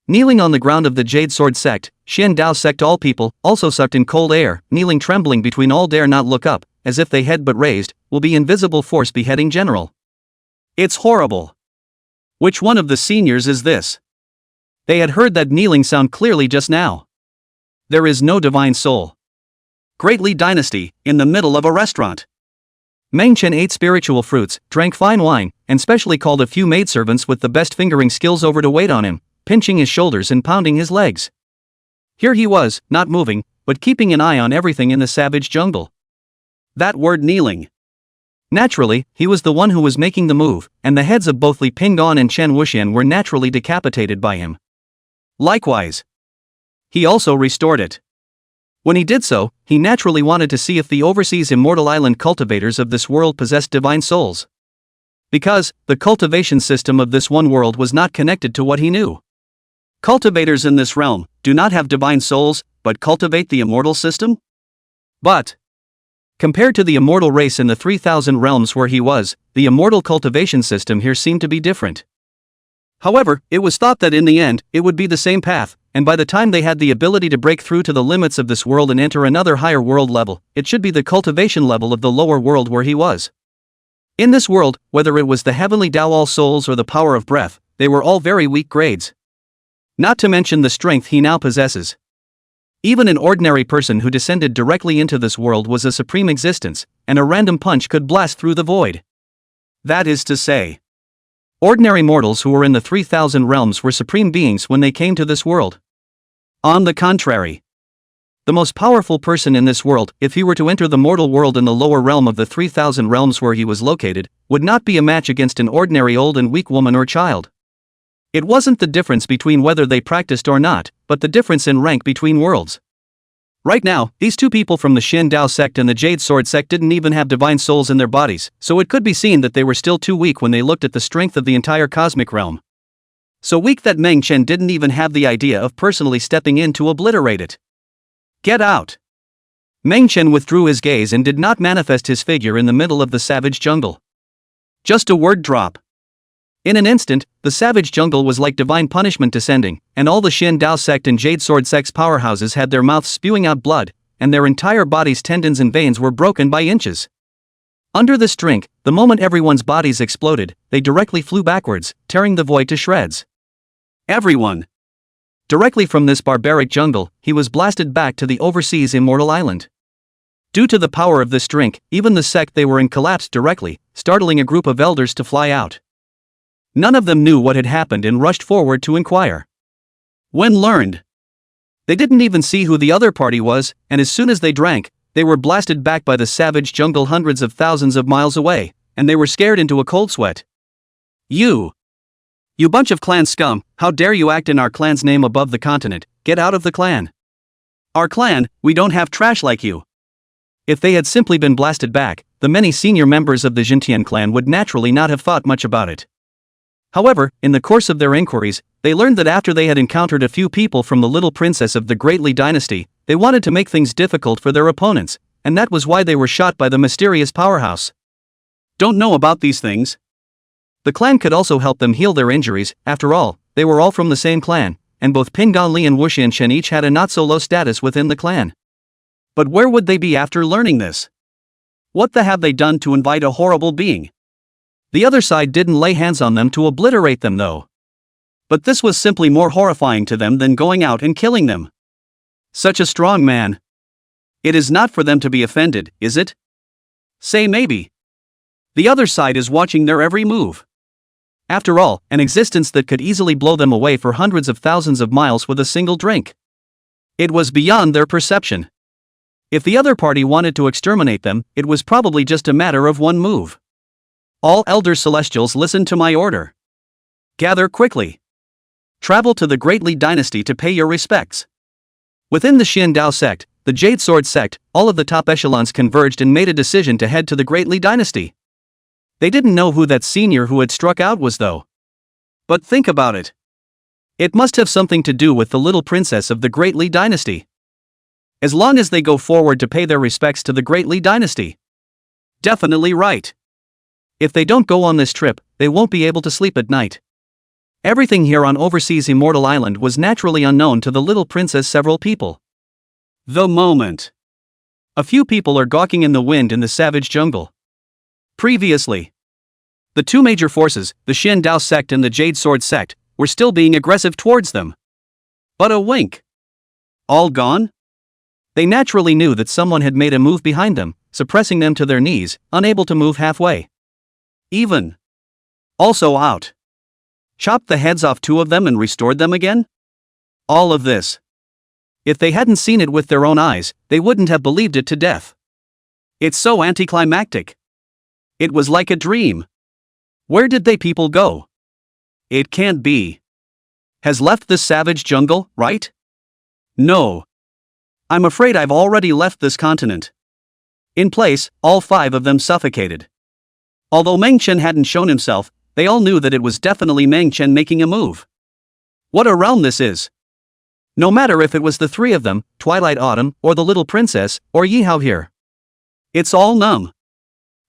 Kneeling on the ground of the Jade Sword sect, Xian Dao sect all people, also sucked in cold air, kneeling trembling between all dare not look up, as if they head but raised, will be invisible force beheading general. It's horrible. Which one of the seniors is this? They had heard that kneeling sound clearly just now. There is no divine soul. Great Li Dynasty, in the middle of a restaurant. Meng Chen ate spiritual fruits, drank fine wine, and specially called a few maidservants with the best fingering skills over to wait on him, pinching his shoulders and pounding his legs. Here he was, not moving, but keeping an eye on everything in the savage jungle. That word kneeling. Naturally, he was the one who was making the move, and the heads of both Li Pinggan and Chen Wuxian were naturally decapitated by him. Likewise, he also restored it. When he did so, he naturally wanted to see if the overseas immortal island cultivators of this world possessed divine souls. Because, the cultivation system of this one world was not connected to what he knew. Cultivators in this realm do not have divine souls, but cultivate the immortal system? But, compared to the immortal race in the 3,000 realms where he was, the immortal cultivation system here seemed to be different. However, it was thought that in the end, it would be the same path, and by the time they had the ability to break through to the limits of this world and enter another higher world level, it should be the cultivation level of the lower world where he was. In this world, whether it was the heavenly Tao all souls or the power of breath, they were all very weak grades. Not to mention the strength he now possesses. Even an ordinary person who descended directly into this world was a supreme existence, and a random punch could blast through the void. That is to say, ordinary mortals who were in the 3,000 realms were supreme beings when they came to this world. On the contrary, the most powerful person in this world, if he were to enter the mortal world in the lower realm of the 3,000 realms where he was located, would not be a match against an ordinary old and weak woman or child. It wasn't the difference between whether they practiced or not, but the difference in rank between worlds. Right now, these two people from the Shen Dao sect and the Jade Sword sect didn't even have divine souls in their bodies, so it could be seen that they were still too weak when they looked at the strength of the entire cosmic realm. So weak that Meng Chen didn't even have the idea of personally stepping in to obliterate it. Get out! Meng Chen withdrew his gaze and did not manifest his figure in the middle of the savage jungle. Just a word drop. In an instant, the savage jungle was like divine punishment descending, and all the Shen Dao sect and Jade Sword sect's powerhouses had their mouths spewing out blood, and their entire body's tendons and veins were broken by inches. Under this drink, the moment everyone's bodies exploded, they directly flew backwards, tearing the void to shreds. Everyone. Directly from this barbaric jungle, he was blasted back to the overseas immortal island. Due to the power of this drink, even the sect they were in collapsed directly, startling a group of elders to fly out. None of them knew what had happened and rushed forward to inquire. When learned, they didn't even see who the other party was, and as soon as they drank, they were blasted back by the savage jungle hundreds of thousands of miles away, and they were scared into a cold sweat. You bunch of clan scum, how dare you act in our clan's name above the continent, get out of the clan. Our clan, we don't have trash like you. If they had simply been blasted back, the many senior members of the Jintian clan would naturally not have thought much about it. However, in the course of their inquiries, they learned that after they had encountered a few people from the little princess of the Great Li dynasty, they wanted to make things difficult for their opponents, and that was why they were shot by the mysterious powerhouse. Don't know about these things. The clan could also help them heal their injuries. After all, they were all from the same clan, and both Pinggan Li and Wuxian Chen each had a not-so-low status within the clan. But where would they be after learning this? What the have they done to invite a horrible being? The other side didn't lay hands on them to obliterate them though. But this was simply more horrifying to them than going out and killing them. Such a strong man. It is not for them to be offended, is it? Say maybe. The other side is watching their every move. After all, an existence that could easily blow them away for hundreds of thousands of miles with a single drink. It was beyond their perception. If the other party wanted to exterminate them, it was probably just a matter of one move. All elder celestials, listen to my order. Gather quickly. Travel to the Great Li dynasty to pay your respects. Within the Shen Dao sect, the Jade Sword sect, all of the top echelons converged and made a decision to head to the Great Li dynasty. They didn't know who that senior who had struck out was though. But think about it. It must have something to do with the little princess of the Great Li dynasty. As long as they go forward to pay their respects to the Great Li dynasty. Definitely right. If they don't go on this trip, they won't be able to sleep at night. Everything here on overseas Immortal Island was naturally unknown to the little princess. Several people. The moment. A few people are gawking in the wind in the savage jungle. Previously. The two major forces, the Xin Dao sect and the Jade Sword sect, were still being aggressive towards them. But a wink. All gone? They naturally knew that someone had made a move behind them, suppressing them to their knees, unable to move halfway. Even. Also out. Chopped the heads off two of them and restored them again? All of this. If they hadn't seen it with their own eyes, they wouldn't have believed it to death. It's so anticlimactic. It was like a dream. Where did they people go? It can't be. Has left this savage jungle, right? No. I'm afraid I've already left this continent. In place, all five of them suffocated. Although Meng Chen hadn't shown himself, they all knew that it was definitely Meng Chen making a move. What a realm this is. No matter if it was the three of them, Twilight Autumn, or the little princess, or Yihao here. It's all numb.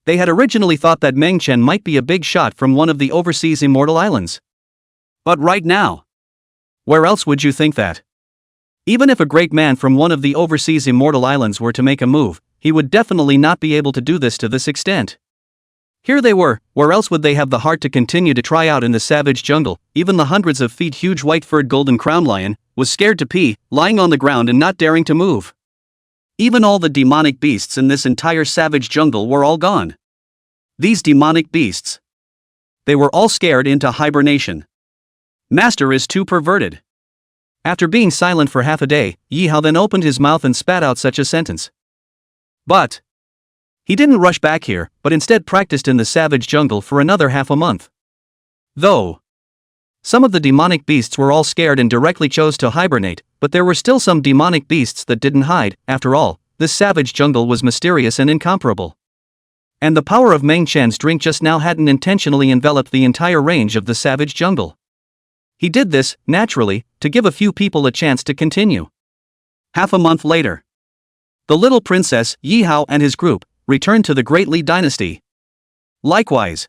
They had originally thought that Meng Chen might be a big shot from one of the overseas immortal islands. But right now, where else would you think that? Even if a great man from one of the overseas immortal islands were to make a move, he would definitely not be able to do this to this extent. Here they were, where else would they have the heart to continue to try out in the savage jungle? Even the hundreds of feet huge white-furred golden crown lion was scared to pee, lying on the ground and not daring to move. Even all the demonic beasts in this entire savage jungle were all gone. These demonic beasts. They were all scared into hibernation. Master is too perverted. After being silent for half a day, Yihao then opened his mouth and spat out such a sentence. But he didn't rush back here, but instead practiced in the savage jungle for another half a month. Though some of the demonic beasts were all scared and directly chose to hibernate, but there were still some demonic beasts that didn't hide. After all, this savage jungle was mysterious and incomparable. And the power of Meng Chen's drink just now hadn't intentionally enveloped the entire range of the savage jungle. He did this, naturally, to give a few people a chance to continue. Half a month later, the little princess, Yihao and his group, returned to the Great Li dynasty. Likewise,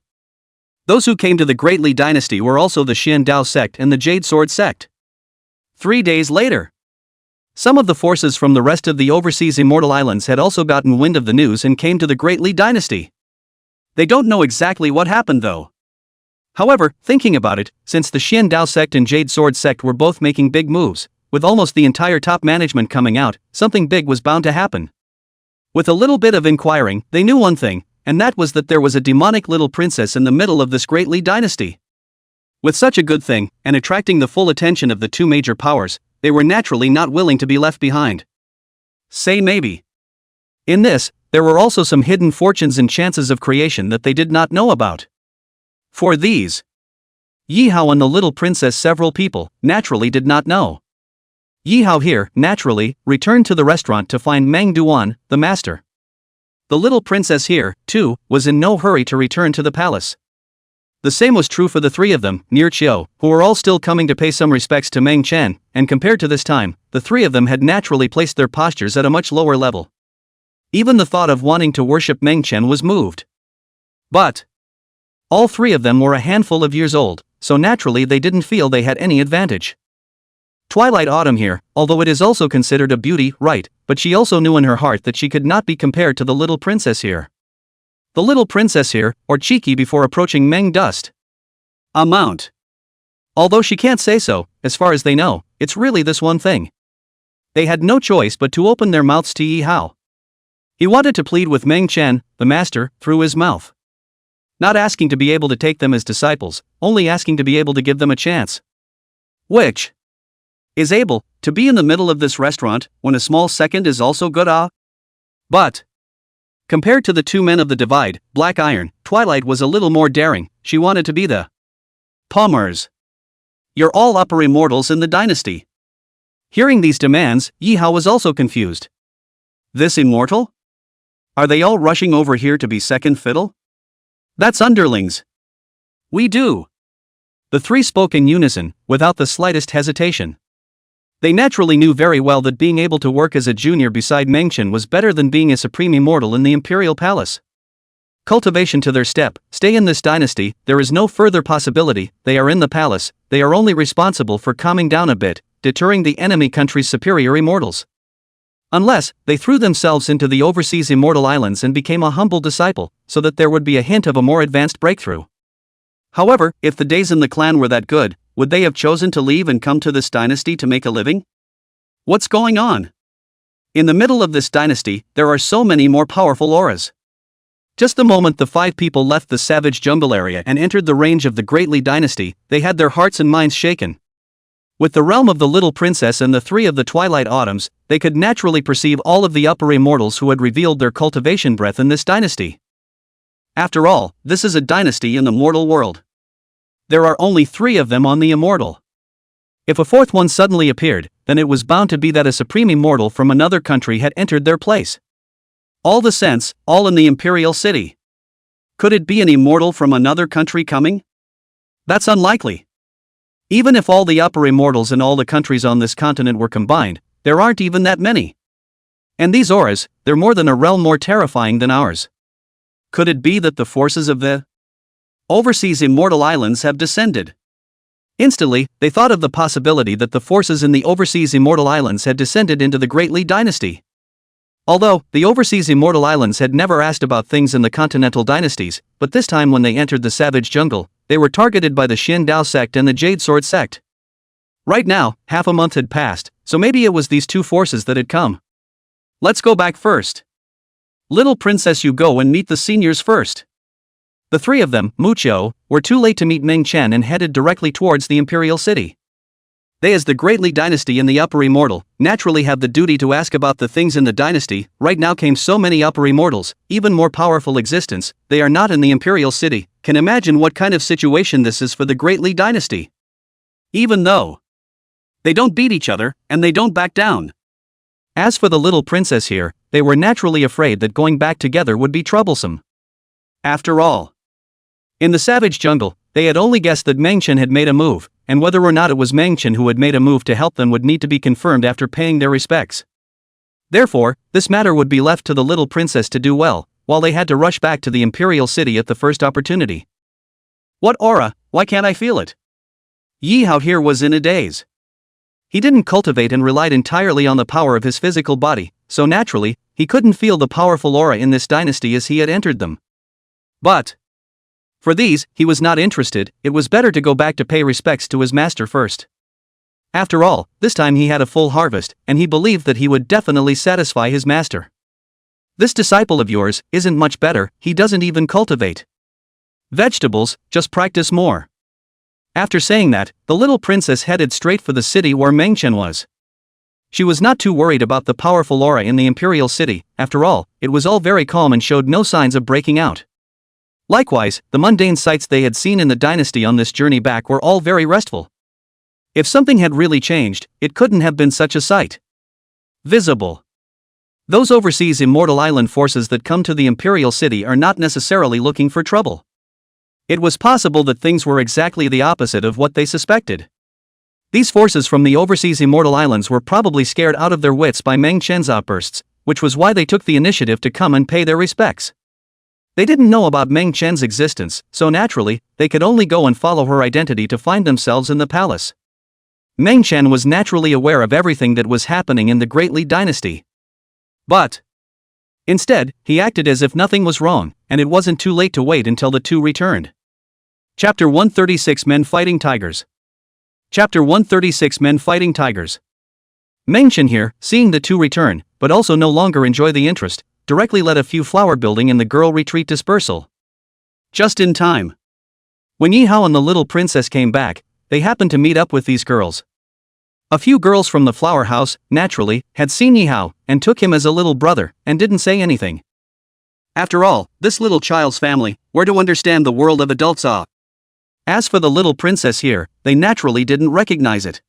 those who came to the Great Li dynasty were also the Xin Dao sect and the Jade Sword sect. 3 days later, some of the forces from the rest of the overseas immortal islands had also gotten wind of the news and came to the Great Li dynasty. They don't know exactly what happened though. However, thinking about it, since the Xin Dao sect and Jade Sword sect were both making big moves, with almost the entire top management coming out, something big was bound to happen. With a little bit of inquiring, they knew one thing, and that was that there was a demonic little princess in the middle of this Great Li dynasty. With such a good thing, and attracting the full attention of the two major powers, they were naturally not willing to be left behind. Say maybe. In this, there were also some hidden fortunes and chances of creation that they did not know about. For these, Yihao and the little princess several people, naturally did not know. Yihao here, naturally, returned to the restaurant to find Meng Duan, the master. The little princess here, too, was in no hurry to return to the palace. The same was true for the three of them, near Chiu, who were all still coming to pay some respects to Meng Chen, and compared to this time, the three of them had naturally placed their postures at a much lower level. Even the thought of wanting to worship Meng Chen was moved. But all three of them were a handful of years old, so naturally they didn't feel they had any advantage. Twilight Autumn here, although it is also considered a beauty, right, but she also knew in her heart that she could not be compared to the little princess here. The little princess here, or cheeky before approaching Meng Dust. Amount. Although she can't say so, as far as they know, it's really this one thing. They had no choice but to open their mouths to Yihao. He wanted to plead with Meng Chen, the master, through his mouth. Not asking to be able to take them as disciples, only asking to be able to give them a chance. Which is able to be in the middle of this restaurant when a small second is also good. But compared to the two men of the divide, Black Iron, Twilight was a little more daring. She wanted to be the Palmers. You're all upper immortals in the dynasty. Hearing these demands, Yihao was also confused. This immortal? Are they all rushing over here to be second fiddle? That's underlings. We do. The three spoke in unison, without the slightest hesitation. They naturally knew very well that being able to work as a junior beside Meng Chen was better than being a supreme immortal in the imperial palace. Cultivation to their step, stay in this dynasty, there is no further possibility, they are in the palace, they are only responsible for calming down a bit, deterring the enemy country's superior immortals. Unless, they threw themselves into the overseas immortal islands and became a humble disciple, so that there would be a hint of a more advanced breakthrough. However, if the days in the clan were that good, would they have chosen to leave and come to this dynasty to make a living? What's going on? In the middle of this dynasty, there are so many more powerful auras. Just the moment the 5 people left the savage jungle area and entered the range of the Greatly dynasty, they had their hearts and minds shaken. With the realm of the little princess and the 3 of the Twilight Autumns, they could naturally perceive all of the upper immortals who had revealed their cultivation breath in this dynasty. After all, this is a dynasty in the mortal world. There are only 3 of them on the immortal. If a 4th one suddenly appeared, then it was bound to be that a supreme immortal from another country had entered their place. All the sense, all in the imperial city. Could it be an immortal from another country coming? That's unlikely. Even if all the upper immortals in all the countries on this continent were combined, there aren't even that many. And these auras, they're more than a realm more terrifying than ours. Could it be that the forces of the overseas immortal islands have descended? Instantly, they thought of the possibility that the forces in the overseas immortal islands had descended into the Greatly dynasty. Although, the overseas immortal islands had never asked about things in the continental dynasties, but this time when they entered the savage jungle, they were targeted by the Xin Dao sect and the Jade Sword sect. Right now, half a month had passed, so maybe it was these 2 forces that had come. Let's go back first. Little princess, you go and meet the seniors first. The 3 of them, Mucho, were too late to meet Meng Chen and headed directly towards the imperial city. They, as the Greatly dynasty in the upper immortal, naturally have the duty to ask about the things in the dynasty. Right now came so many upper immortals, even more powerful existence, they are not in the imperial city. Can imagine what kind of situation this is for the Greatly dynasty. Even though they don't beat each other, and they don't back down. As for the little princess here, they were naturally afraid that going back together would be troublesome. After all, in the savage jungle, they had only guessed that Meng Chen had made a move, and whether or not it was Meng Chen who had made a move to help them would need to be confirmed after paying their respects. Therefore, this matter would be left to the little princess to do well, while they had to rush back to the imperial city at the first opportunity. What aura? Why can't I feel it? Yi Hao here was in a daze. He didn't cultivate and relied entirely on the power of his physical body, so naturally, he couldn't feel the powerful aura in this dynasty as he had entered them. But for these, he was not interested. It was better to go back to pay respects to his master first. After all, this time he had a full harvest, and he believed that he would definitely satisfy his master. This disciple of yours isn't much better, he doesn't even cultivate vegetables, just practice more. After saying that, the little princess headed straight for the city where Meng Chen was. She was not too worried about the powerful aura in the imperial city. After all, it was all very calm and showed no signs of breaking out. Likewise, the mundane sights they had seen in the dynasty on this journey back were all very restful. If something had really changed, it couldn't have been such a sight. Visible. Those overseas immortal island forces that come to the imperial city are not necessarily looking for trouble. It was possible that things were exactly the opposite of what they suspected. These forces from the overseas immortal islands were probably scared out of their wits by Meng Chen's outbursts, which was why they took the initiative to come and pay their respects. They didn't know about Meng Chen's existence, so naturally, they could only go and follow her identity to find themselves in the palace. Meng Chen was naturally aware of everything that was happening in the Greatly dynasty. But instead, he acted as if nothing was wrong, and it wasn't too late to wait until the 2 returned. Chapter 136 Men Fighting Tigers. Chapter 136 Men Fighting Tigers. Meng Chen here, seeing the 2 return, but also no longer enjoy the interest, directly led a few flower building and the girl retreat dispersal. Just in time. When Yi Hao and the little princess came back, they happened to meet up with these girls. A few girls from the flower house, naturally, had seen Yi Hao, and took him as a little brother, and didn't say anything. After all, this little child's family, were to understand the world of adults are. As for the little princess here, they naturally didn't recognize it.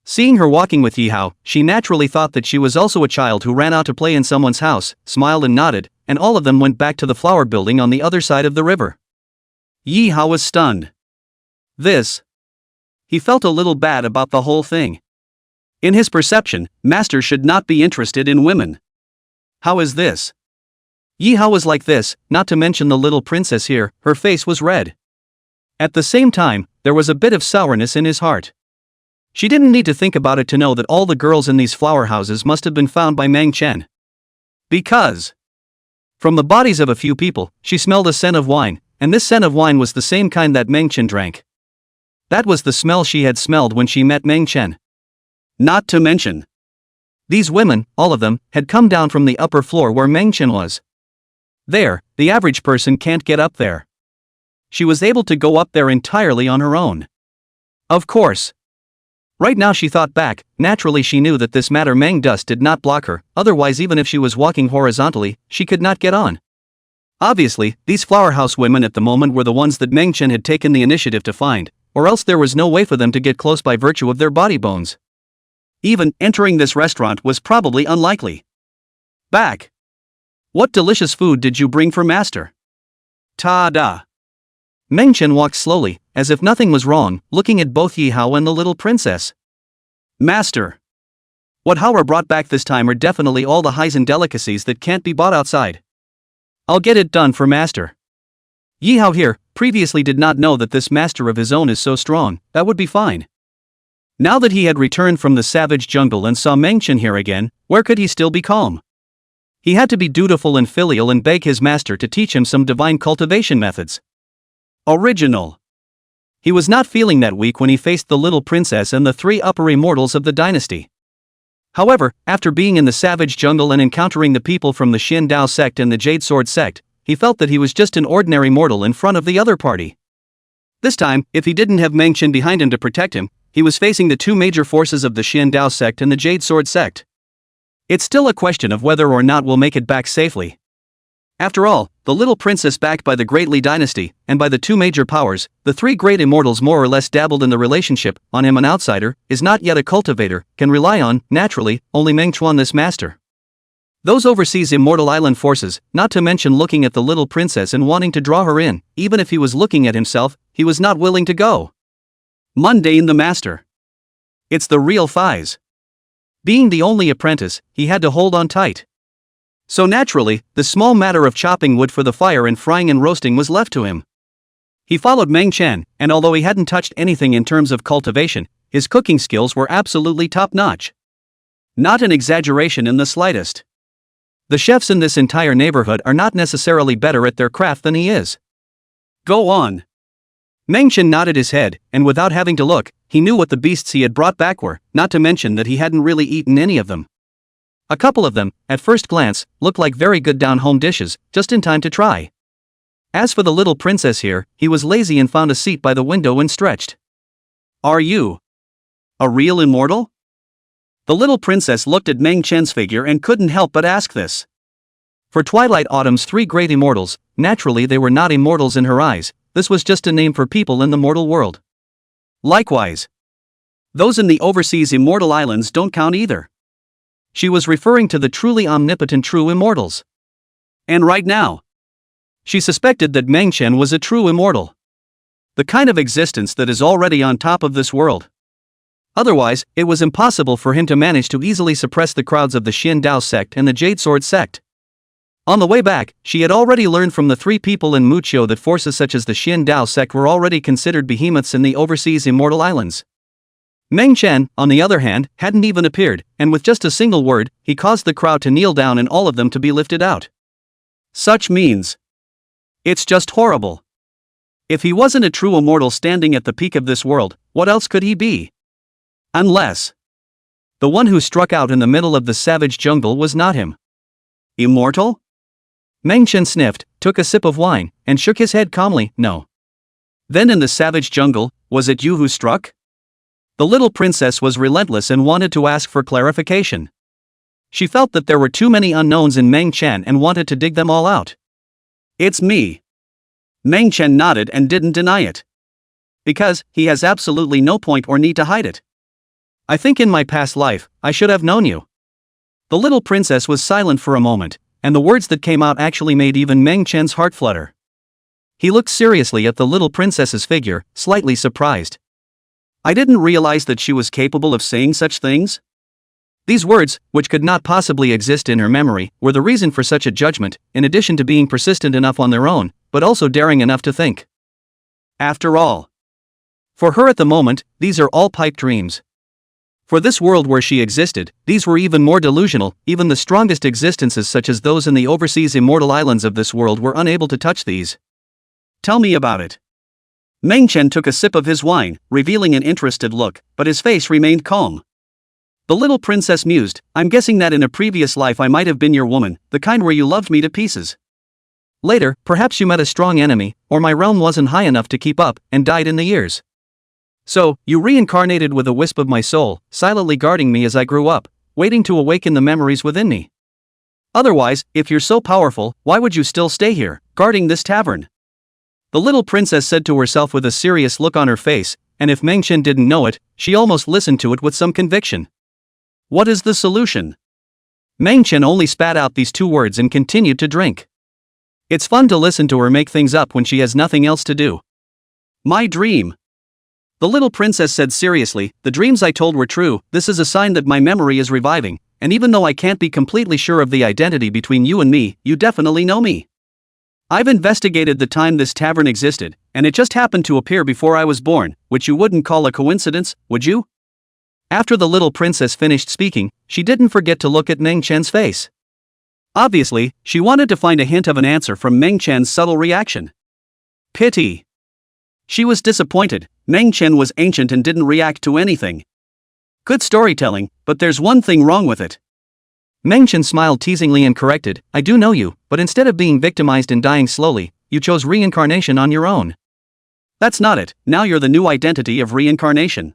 Seeing her walking with Yi Hao, she naturally thought that she was also a child who ran out to play in someone's house, smiled and nodded, and all of them went back to the flower building on the other side of the river. Yi Hao was stunned. He felt a little bad about the whole thing. In his perception, master should not be interested in women. How is this? Yi Hao was like this, not to mention the little princess here, her face was red. At the same time, there was a bit of sourness in his heart. She didn't need to think about it to know that all the girls in these flower houses must have been found by Meng Chen. Because from the bodies of a few people, she smelled a scent of wine, and this scent of wine was the same kind that Meng Chen drank. That was the smell she had smelled when she met Meng Chen. Not to mention, these women, all of them, had come down from the upper floor where Meng Chen was. There, the average person can't get up there. She was able to go up there entirely on her own. Of course. Right now she thought back, naturally she knew that this matter Meng dust did not block her, otherwise even if she was walking horizontally, she could not get on. Obviously, these flower house women at the moment were the ones that Meng Chen had taken the initiative to find, or else there was no way for them to get close by virtue of their body bones. Even entering this restaurant was probably unlikely. Back. What delicious food did you bring for master? Ta-da. Meng Chen walked slowly, as if nothing was wrong, looking at both Yi Hao and the little princess. Master. What Hao brought back this time are definitely all the Hyzen delicacies that can't be bought outside. I'll get it done for master. Yi Hao here, previously did not know that this master of his own is so strong, that would be fine. Now that he had returned from the savage jungle and saw Meng Chen here again, where could he still be calm? He had to be dutiful and filial and beg his master to teach him some divine cultivation methods. Original. He was not feeling that weak when he faced the little princess and the 3 upper immortals of the dynasty. However, after being in the savage jungle and encountering the people from the Xin Dao sect and the Jade Sword sect, he felt that he was just an ordinary mortal in front of the other party. This time, if he didn't have Meng Chen behind him to protect him, he was facing the 2 major forces of the Xin Dao sect and the Jade Sword sect. It's still a question of whether or not we'll make it back safely. After all, the little princess backed by the Great Li dynasty, and by the 2 major powers, the 3 great immortals more or less dabbled in the relationship, on him an outsider, is not yet a cultivator, can rely on, naturally, only Meng Chuan this master. Those overseas immortal island forces, not to mention looking at the little princess and wanting to draw her in, even if he was looking at himself, he was not willing to go. Mundane the master. It's the real Fies. Being the only apprentice, he had to hold on tight. So naturally, the small matter of chopping wood for the fire and frying and roasting was left to him. He followed Meng Chen, and although he hadn't touched anything in terms of cultivation, his cooking skills were absolutely top-notch. Not an exaggeration in the slightest. The chefs in this entire neighborhood are not necessarily better at their craft than he is. Go on. Meng Chen nodded his head, and without having to look, he knew what the beasts he had brought back were, not to mention that he hadn't really eaten any of them. A couple of them, at first glance, looked like very good down-home dishes, just in time to try. As for the little princess here, he was lazy and found a seat by the window and stretched. Are you a real immortal? The little princess looked at Meng Chen's figure and couldn't help but ask this. For Twilight Autumn's 3 great immortals, naturally they were not immortals in her eyes, this was just a name for people in the mortal world. Likewise, those in the overseas immortal islands don't count either. She was referring to the truly omnipotent true immortals. And right now, she suspected that Meng Chen was a true immortal. The kind of existence that is already on top of this world. Otherwise, it was impossible for him to manage to easily suppress the crowds of the Xin Dao sect and the Jade Sword sect. On the way back, she had already learned from the 3 people in Muqiu that forces such as the Xin Dao sect were already considered behemoths in the overseas immortal islands. Meng Chen, on the other hand, hadn't even appeared, and with just a single word, he caused the crowd to kneel down and all of them to be lifted out. Such means. It's just horrible. If he wasn't a true immortal standing at the peak of this world, what else could he be? Unless the one who struck out in the middle of the savage jungle was not him. Immortal? Meng Chen sniffed, took a sip of wine, and shook his head calmly, no. Then in the savage jungle, was it you who struck? The little princess was relentless and wanted to ask for clarification. She felt that there were too many unknowns in Meng Chen and wanted to dig them all out. It's me. Meng Chen nodded and didn't deny it. Because he has absolutely no point or need to hide it. I think in my past life, I should have known you. The little princess was silent for a moment, and the words that came out actually made even Meng Chen's heart flutter. He looked seriously at the little princess's figure, slightly surprised. I didn't realize that she was capable of saying such things. These words, which could not possibly exist in her memory, were the reason for such a judgment, in addition to being persistent enough on their own, but also daring enough to think. After all, for her at the moment, these are all pipe dreams. For this world where she existed, these were even more delusional, even the strongest existences such as those in the overseas immortal islands of this world were unable to touch these. tell me about it. Meng Chen took a sip of his wine, revealing an interested look, but his face remained calm. The little princess mused, I'm guessing that in a previous life I might have been your woman, the kind where you loved me to pieces. Later, perhaps you met a strong enemy, or my realm wasn't high enough to keep up, and died in the years. So, you reincarnated with a wisp of my soul, silently guarding me as I grew up, waiting to awaken the memories within me. Otherwise, if you're so powerful, why would you still stay here, guarding this tavern? The little princess said to herself with a serious look on her face, and if Meng Chen didn't know it, she almost listened to it with some conviction. What is the solution? Meng Chen only spat out these two words and continued to drink. It's fun to listen to her make things up when she has nothing else to do. My dream. The little princess said seriously, the dreams I told were true, this is a sign that my memory is reviving, and even though I can't be completely sure of the identity between you and me, you definitely know me. I've investigated the time this tavern existed, and it just happened to appear before I was born, which you wouldn't call a coincidence, would you? After the little princess finished speaking, she didn't forget to look at Meng Chen's face. Obviously, she wanted to find a hint of an answer from Meng Chen's subtle reaction. Pity. She was disappointed. Meng Chen was ancient and didn't react to anything. Good storytelling, but there's one thing wrong with it. Meng Chen smiled teasingly and corrected, I do know you, but instead of being victimized and dying slowly, you chose reincarnation on your own. That's not it, now you're the new identity of reincarnation.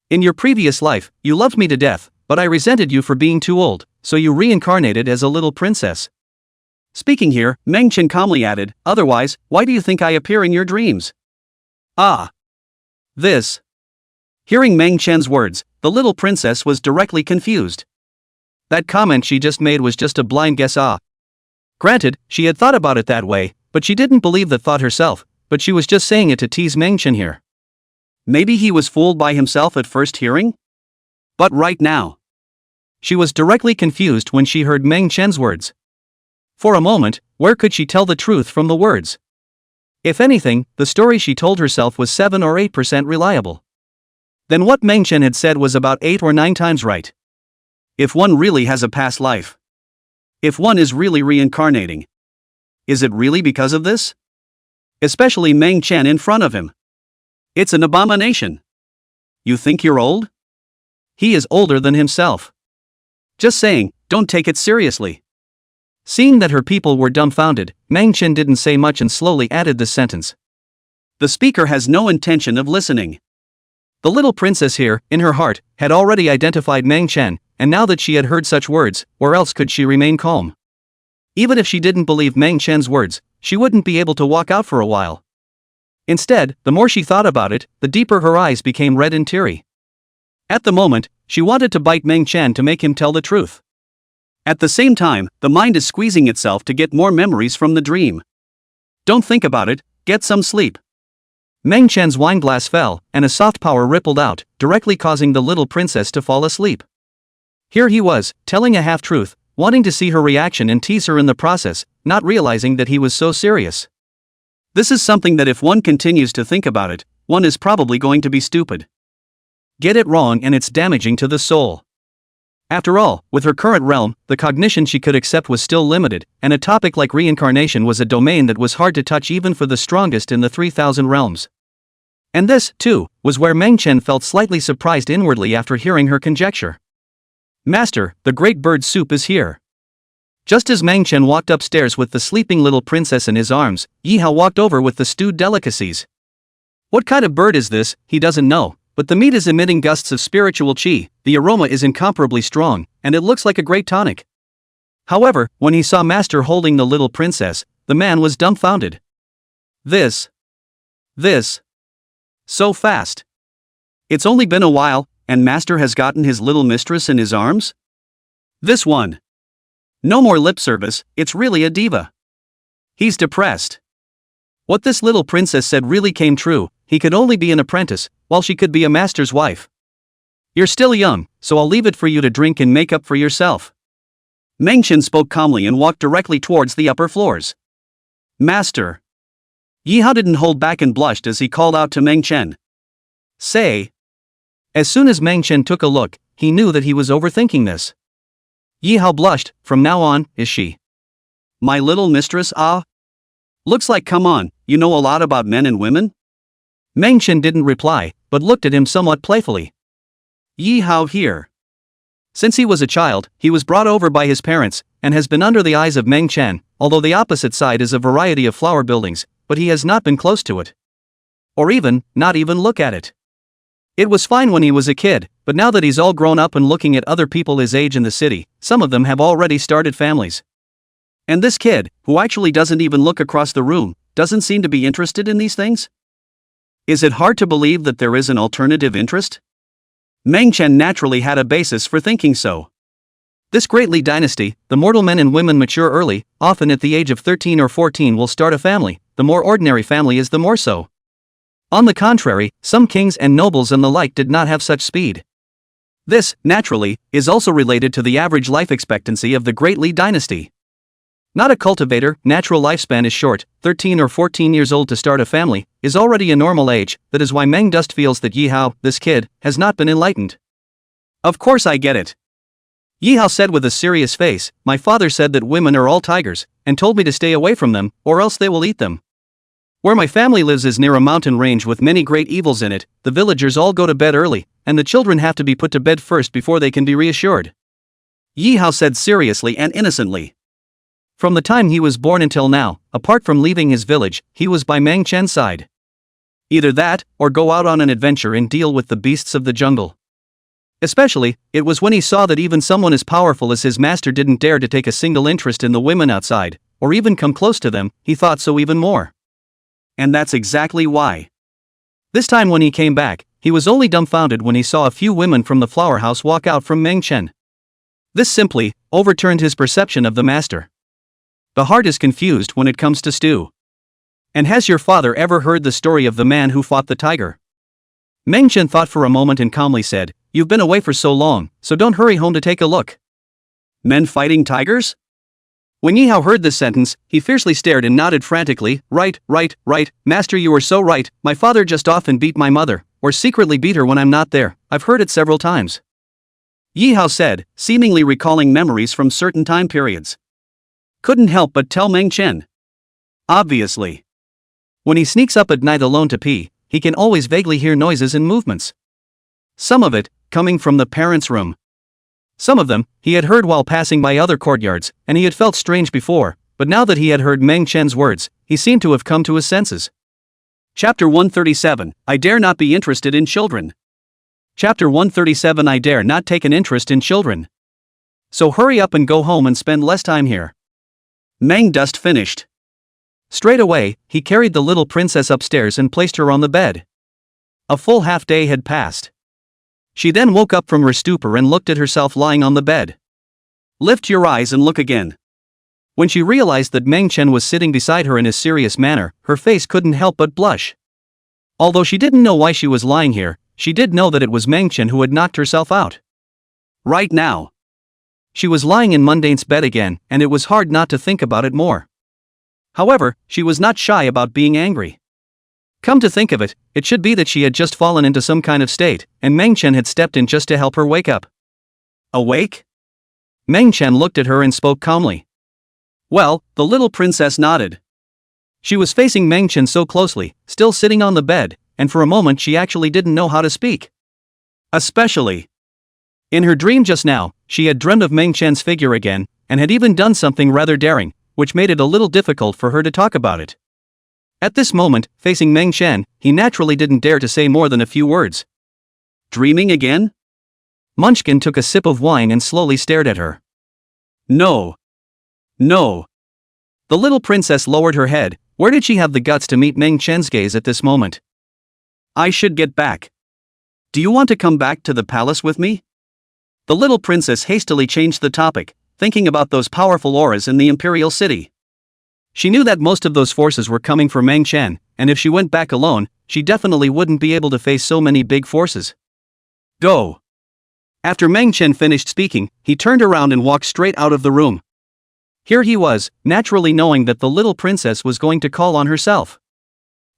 In your previous life, you loved me to death, but I resented you for being too old, so you reincarnated as a little princess. Speaking here, Meng Chen calmly added, otherwise, why do you think I appear in your dreams? Ah. This. Hearing Meng Chen's words, the little princess was directly confused. That comment she just made was just a blind guess. Granted, she had thought about it that way, but she didn't believe the thought herself, but she was just saying it to tease Meng Chen here. Maybe he was fooled by himself at first hearing? But right now. She was directly confused when she heard Meng Chen's words. For a moment, where could she tell the truth from the words? If anything, the story she told herself was 7 or 8% reliable. Then what Meng Chen had said was about 8 or 9 times right. If one really has a past life. If one is really reincarnating. Is it really because of this? Especially Meng Chen in front of him. It's an abomination. You think you're old? He is older than himself. Just saying, don't take it seriously. Seeing that her people were dumbfounded, Meng Chen didn't say much and slowly added this sentence. The speaker has no intention of listening. The little princess here, in her heart, had already identified Meng Chen, and now that she had heard such words, where else could she remain calm? Even if she didn't believe Meng Chen's words, she wouldn't be able to walk out for a while. Instead, the more she thought about it, the deeper her eyes became red and teary. At the moment, she wanted to bite Meng Chen to make him tell the truth. At the same time, the mind is squeezing itself to get more memories from the dream. Don't think about it, get some sleep. Meng Chen's wineglass fell, and a soft power rippled out, directly causing the little princess to fall asleep. Here he was, telling a half-truth, wanting to see her reaction and tease her in the process, not realizing that he was so serious. This is something that if one continues to think about it, one is probably going to be stupid. Get it wrong and it's damaging to the soul. After all, with her current realm, the cognition she could accept was still limited, and a topic like reincarnation was a domain that was hard to touch even for the strongest in the 3,000 realms. And this, too, was where Meng Chen felt slightly surprised inwardly after hearing her conjecture. Master, the great bird soup is here. Just as Meng Chen walked upstairs with the sleeping little princess in his arms, Yi Hao walked over with the stewed delicacies. What kind of bird is this, he doesn't know, but the meat is emitting gusts of spiritual qi, the aroma is incomparably strong, and it looks like a great tonic. However, when he saw Master holding the little princess, the man was dumbfounded. This. So fast. It's only been a while, and Master has gotten his little mistress in his arms? This one. No more lip service, it's really a diva. He's depressed. What this little princess said really came true, he could only be an apprentice, while she could be a master's wife. You're still young, so I'll leave it for you to drink and make up for yourself. Meng Chen spoke calmly and walked directly towards the upper floors. Master. Yi Hao didn't hold back and blushed as he called out to Meng Chen. Say. As soon as Meng Chen took a look, he knew that he was overthinking this. Yi Hao blushed, from now on, is she my little mistress? Looks like come on, you know a lot about men and women? Meng Chen didn't reply, but looked at him somewhat playfully. Yi Hao here. Since he was a child, he was brought over by his parents, and has been under the eyes of Meng Chen, although the opposite side is a variety of flower buildings, but he has not been close to it. Or not even look at it. It was fine when he was a kid, but now that he's all grown up and looking at other people his age in the city, some of them have already started families. And this kid, who actually doesn't even look across the room, doesn't seem to be interested in these things? Is it hard to believe that there is an alternative interest? Meng Chen naturally had a basis for thinking so. This great Li dynasty, the mortal men and women mature early, often at the age of 13 or 14 will start a family, the more ordinary family is the more so. On the contrary, some kings and nobles and the like did not have such speed. This, naturally, is also related to the average life expectancy of the great Li dynasty. Not a cultivator, natural lifespan is short, 13 or 14 years old to start a family, is already a normal age, that is why Meng Dust feels that Yi Hao, this kid, has not been enlightened. Of course I get it. Yi Hao said with a serious face, my father said that women are all tigers, and told me to stay away from them, or else they will eat them. Where my family lives is near a mountain range with many great evils in it, the villagers all go to bed early, and the children have to be put to bed first before they can be reassured. Yi Hao said seriously and innocently. From the time he was born until now, apart from leaving his village, he was by Meng Chen's side. Either that, or go out on an adventure and deal with the beasts of the jungle. Especially, it was when he saw that even someone as powerful as his master didn't dare to take a single interest in the women outside, or even come close to them, he thought so even more. And that's exactly why. This time when he came back, he was only dumbfounded when he saw a few women from the flower house walk out from Meng Chen. This simply overturned his perception of the master. The heart is confused when it comes to stew. And has your father ever heard the story of the man who fought the tiger? Meng Chen thought for a moment and calmly said, you've been away for so long, so don't hurry home to take a look. Men fighting tigers? When Yi Hao heard this sentence, he fiercely stared and nodded frantically, right, master, you are so right, my father just often beat my mother, or secretly beat her when I'm not there, I've heard it several times. Yi Hao said, seemingly recalling memories from certain time periods. Couldn't help but tell Meng Chen. Obviously. When he sneaks up at night alone to pee, he can always vaguely hear noises and movements. Some of it, coming from the parents' room. Some of them, he had heard while passing by other courtyards, and he had felt strange before, but now that he had heard Meng Chen's words, he seemed to have come to his senses. Chapter 137, I dare not be interested in children. Chapter 137, I dare not take an interest in children. So hurry up and go home and spend less time here. Meng Dust finished. Straight away, he carried the little princess upstairs and placed her on the bed. A full half day had passed. She then woke up from her stupor and looked at herself lying on the bed. Lift your eyes and look again. When she realized that Meng Chen was sitting beside her in a serious manner, her face couldn't help but blush. Although she didn't know why she was lying here, she did know that it was Meng Chen who had knocked herself out. Right now. She was lying in Mundane's bed again, and it was hard not to think about it more. However, she was not shy about being angry. Come to think of it, it should be that she had just fallen into some kind of state, and Meng Chen had stepped in just to help her wake up. Awake? Meng Chen looked at her and spoke calmly. Well, the little princess nodded. She was facing Meng Chen so closely, still sitting on the bed, and for a moment she actually didn't know how to speak. Especially. In her dream just now, she had dreamed of Meng Chen's figure again, and had even done something rather daring, which made it a little difficult for her to talk about it. At this moment, facing Meng Chen, he naturally didn't dare to say more than a few words. Dreaming again? Munchkin took a sip of wine and slowly stared at her. No. No. The little princess lowered her head. Where did she have the guts to meet Meng Chen's gaze at this moment? I should get back. Do you want to come back to the palace with me? The little princess hastily changed the topic, thinking about those powerful auras in the imperial city. She knew that most of those forces were coming for Meng Chen, and if she went back alone, she definitely wouldn't be able to face so many big forces. Go. After Meng Chen finished speaking, he turned around and walked straight out of the room. Here he was, naturally knowing that the little princess was going to call on herself.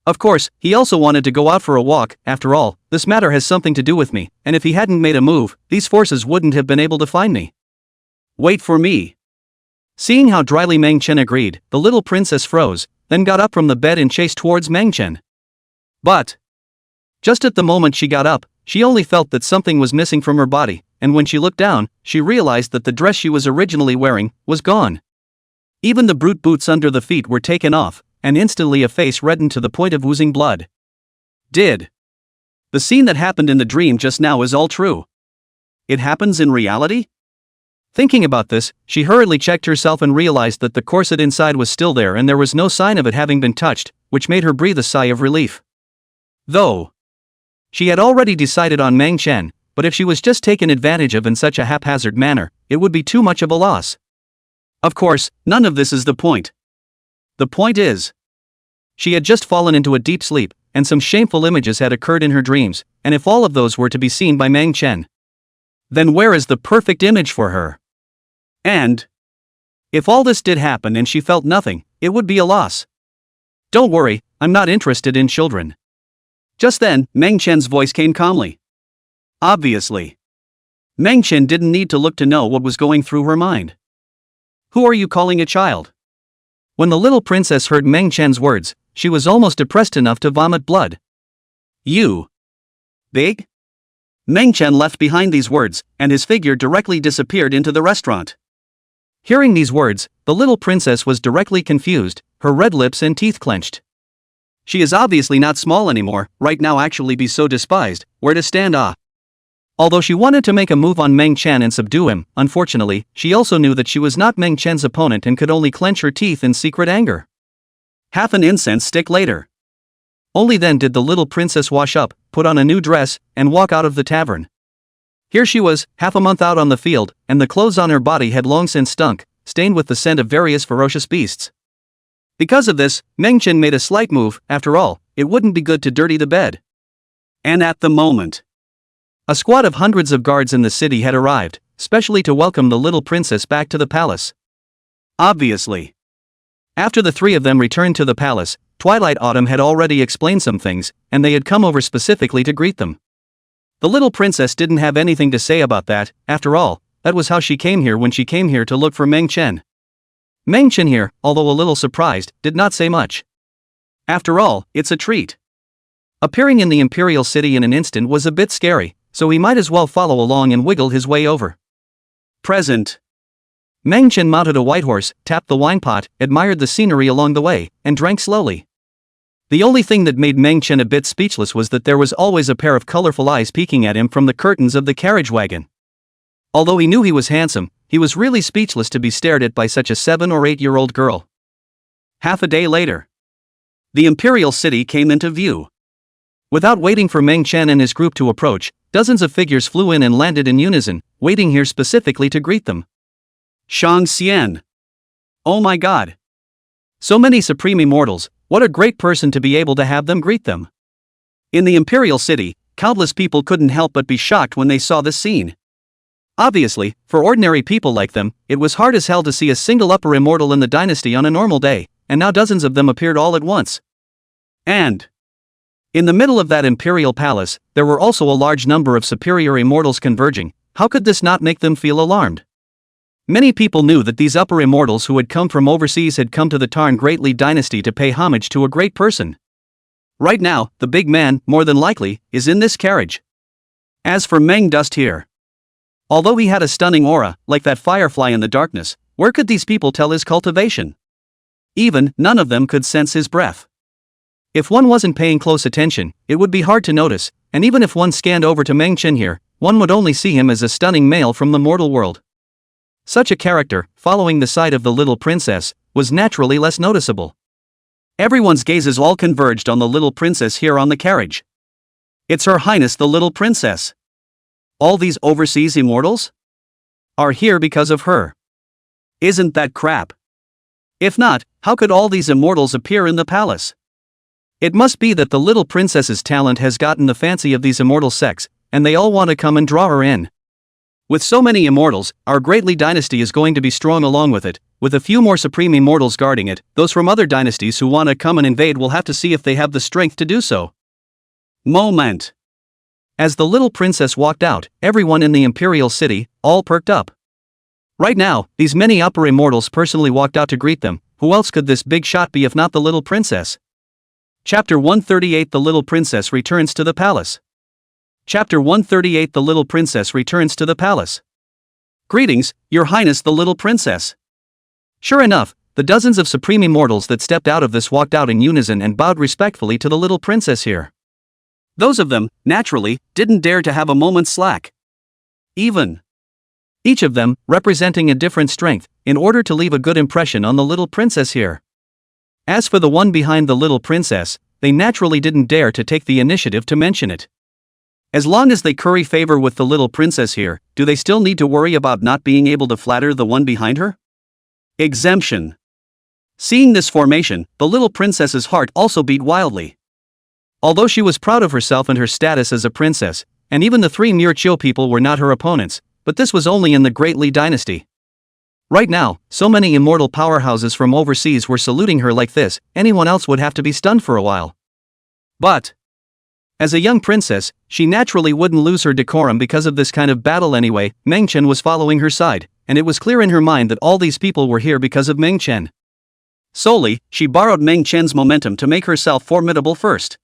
Of course, he also wanted to go out for a walk. After all, this matter has something to do with me, and if he hadn't made a move, these forces wouldn't have been able to find me. Wait for me. Seeing how dryly Meng Chen agreed, the little princess froze, then got up from the bed and chased towards Mengchen. But just at the moment she got up, she only felt that something was missing from her body, and when she looked down, she realized that the dress she was originally wearing was gone. Even the brute boots under the feet were taken off, and instantly a face reddened to the point of oozing blood. The scene that happened in the dream just now is all true? It happens in reality? Thinking about this, she hurriedly checked herself and realized that the corset inside was still there and there was no sign of it having been touched, which made her breathe a sigh of relief. Though she had already decided on Meng Chen, but if she was just taken advantage of in such a haphazard manner, it would be too much of a loss. Of course, none of this is the point. The point is, she had just fallen into a deep sleep, and some shameful images had occurred in her dreams, and if all of those were to be seen by Meng Chen, then where is the perfect image for her? And if all this did happen and she felt nothing, it would be a loss. Don't worry, I'm not interested in children. Just then, Meng Chen's voice came calmly. Obviously, Meng Chen didn't need to look to know what was going through her mind. Who are you calling a child? When the little princess heard Meng Chen's words, she was almost depressed enough to vomit blood. You big? Meng Chen left behind these words, and his figure directly disappeared into the restaurant. Hearing these words, the little princess was directly confused, her red lips and teeth clenched. She is obviously not small anymore, right now actually be so despised, where to stand Although she wanted to make a move on Meng Chen and subdue him, unfortunately, she also knew that she was not Meng Chen's opponent and could only clench her teeth in secret anger. Half an incense stick later. Only then did the little princess wash up, put on a new dress, and walk out of the tavern. Here she was, half a month out on the field, and the clothes on her body had long since stunk, stained with the scent of various ferocious beasts. Because of this, Meng Chen made a slight move. After all, it wouldn't be good to dirty the bed. And at the moment, a squad of hundreds of guards in the city had arrived, specially to welcome the little princess back to the palace. Obviously, after the three of them returned to the palace, Twilight Autumn had already explained some things, and they had come over specifically to greet them. The little princess didn't have anything to say about that. After all, that was how she came here when she came here to look for Meng Chen. Meng Chen here, although a little surprised, did not say much. After all, it's a treat. Appearing in the imperial city in an instant was a bit scary, so he might as well follow along and wiggle his way over. Present. Meng Chen mounted a white horse, tapped the wine pot, admired the scenery along the way, and drank slowly. The only thing that made Meng Chen a bit speechless was that there was always a pair of colorful eyes peeking at him from the curtains of the carriage wagon. Although he knew he was handsome, he was really speechless to be stared at by such a 7 or 8-year-old girl. Half a day later, the imperial city came into view. Without waiting for Meng Chen and his group to approach, dozens of figures flew in and landed in unison, waiting here specifically to greet them. Shang Xian. Oh my god. So many supreme immortals, what a great person to be able to have them greet them. In the imperial city, countless people couldn't help but be shocked when they saw this scene. Obviously, for ordinary people like them, it was hard as hell to see a single upper immortal in the dynasty on a normal day, and now dozens of them appeared all at once. And in the middle of that imperial palace, there were also a large number of superior immortals converging. How could this not make them feel alarmed? Many people knew that these upper immortals who had come from overseas had come to the Tarn Great Li dynasty to pay homage to a great person. Right now, the big man, more than likely, is in this carriage. As for Meng Dust here, although he had a stunning aura, like that firefly in the darkness, where could these people tell his cultivation? Even, none of them could sense his breath. If one wasn't paying close attention, it would be hard to notice, and even if one scanned over to Meng Chen here, one would only see him as a stunning male from the mortal world. Such a character, following the side of the little princess, was naturally less noticeable. Everyone's gazes all converged on the little princess here on the carriage. It's Her Highness the little princess. All these overseas immortals are here because of her. Isn't that crap? If not, how could all these immortals appear in the palace? It must be that the little princess's talent has gotten the fancy of these immortal sects, and they all want to come and draw her in. With so many immortals, our Great Li dynasty is going to be strong along with it. With a few more supreme immortals guarding it, those from other dynasties who want to come and invade will have to see if they have the strength to do so. Moment. As the little princess walked out, everyone in the imperial city all perked up. Right now, these many upper immortals personally walked out to greet them, who else could this big shot be if not the little princess? Chapter 138 The Little Princess Returns to the Palace. Chapter 138 The Little Princess Returns to the Palace. Greetings, Your Highness the Little Princess. Sure enough, the dozens of supreme immortals that stepped out of this walked out in unison and bowed respectfully to the little princess here. Those of them, naturally, didn't dare to have a moment's slack. Each of them, representing a different strength, in order to leave a good impression on the little princess here. As for the one behind the little princess, they naturally didn't dare to take the initiative to mention it. As long as they curry favor with the little princess here, do they still need to worry about not being able to flatter the one behind her? Exemption. Seeing this formation, the little princess's heart also beat wildly. Although she was proud of herself and her status as a princess, and even the three mere chill people were not her opponents, but this was only in the Great Li dynasty. Right now, so many immortal powerhouses from overseas were saluting her like this, anyone else would have to be stunned for a while. But as a young princess, she naturally wouldn't lose her decorum because of this kind of battle anyway. Meng Chen was following her side, and it was clear in her mind that all these people were here because of Meng Chen. Solely, she borrowed Meng Chen's momentum to make herself formidable first.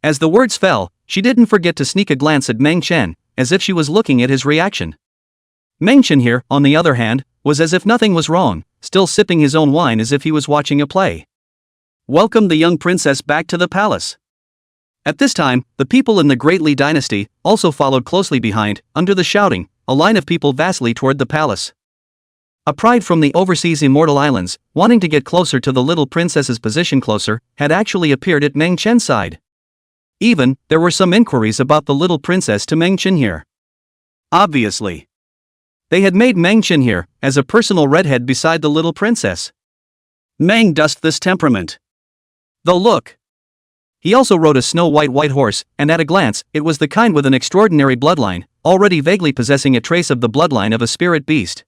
As the words fell, she didn't forget to sneak a glance at Meng Chen, as if she was looking at his reaction. Meng Chen here, on the other hand, was as if nothing was wrong, still sipping his own wine as if he was watching a play. Welcomed the young princess back to the palace. At this time, the people in the Great Li dynasty also followed closely behind, under the shouting, a line of people vastly toward the palace. A pride from the overseas immortal islands, wanting to get closer to the little princess's position closer, had actually appeared at Meng Chen's side. There were some inquiries about the little princess to Meng Chen here. Obviously, they had made Meng Chen here as a personal redhead beside the little princess. Meng dust this temperament. Though look. He also rode a snow-white white horse, and at a glance, it was the kind with an extraordinary bloodline, already vaguely possessing a trace of the bloodline of a spirit beast.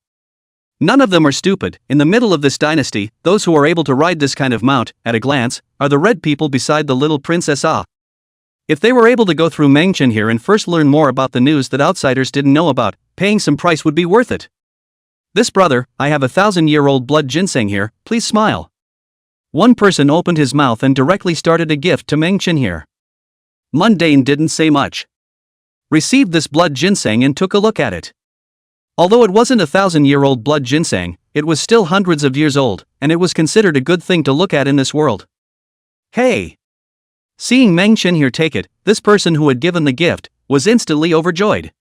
None of them are stupid. In the middle of this dynasty, those who are able to ride this kind of mount, at a glance, are the red people beside the little princess Ah. If they were able to go through Meng Chen here and first learn more about the news that outsiders didn't know about, paying some price would be worth it. This brother, I have 1,000-year-old blood ginseng here, please smile. One person opened his mouth and directly started a gift to Meng Chen here. Mundane didn't say much. Received this blood ginseng and took a look at it. Although it wasn't 1,000-year-old blood ginseng, it was still hundreds of years old, and it was considered a good thing to look at in this world. Hey! Seeing Meng Chen here take it, this person who had given the gift was instantly overjoyed.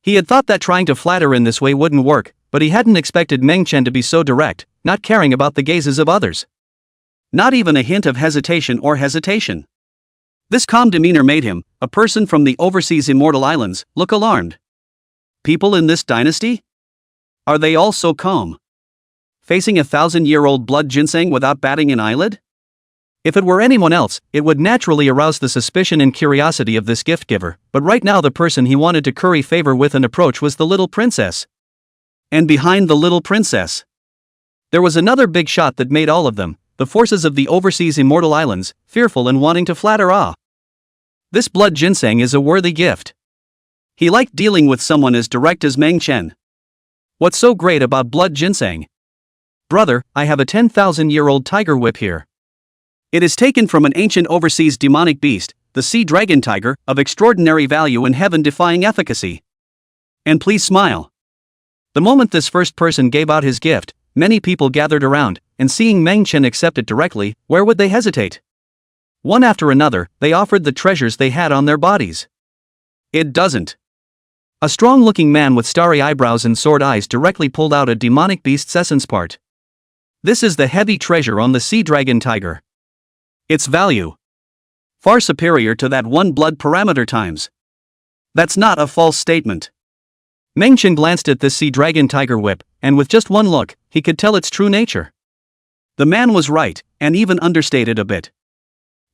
He had thought that trying to flatter in this way wouldn't work, but he hadn't expected Meng Chen to be so direct, not caring about the gazes of others. Not even a hint of hesitation. This calm demeanor made him, a person from the overseas immortal islands, look alarmed. People in this dynasty? Are they all so calm? Facing 1,000-year-old blood ginseng without batting an eyelid? If it were anyone else, it would naturally arouse the suspicion and curiosity of this gift giver, but right now the person he wanted to curry favor with and approach was the little princess. And behind the little princess, there was another big shot that made all of them, the forces of the overseas immortal islands, fearful and wanting to flatter Ah. This blood ginseng is a worthy gift. He liked dealing with someone as direct as Meng Chen. What's so great about blood ginseng? Brother, I have a 10,000-year-old tiger whip here. It is taken from an ancient overseas demonic beast, the sea dragon tiger, of extraordinary value and heaven-defying efficacy. And please smile. The moment this first person gave out his gift, many people gathered around, and seeing Meng Chen accept it directly, where would they hesitate? One after another, they offered the treasures they had on their bodies. It doesn't. A strong-looking man with starry eyebrows and sword eyes directly pulled out a demonic beast's essence part. This is the heavy treasure on the sea dragon tiger. Its value, far superior to that one blood parameter times. That's not a false statement. Meng Chen glanced at this sea dragon tiger whip, and with just one look, he could tell its true nature. The man was right, and even understated a bit.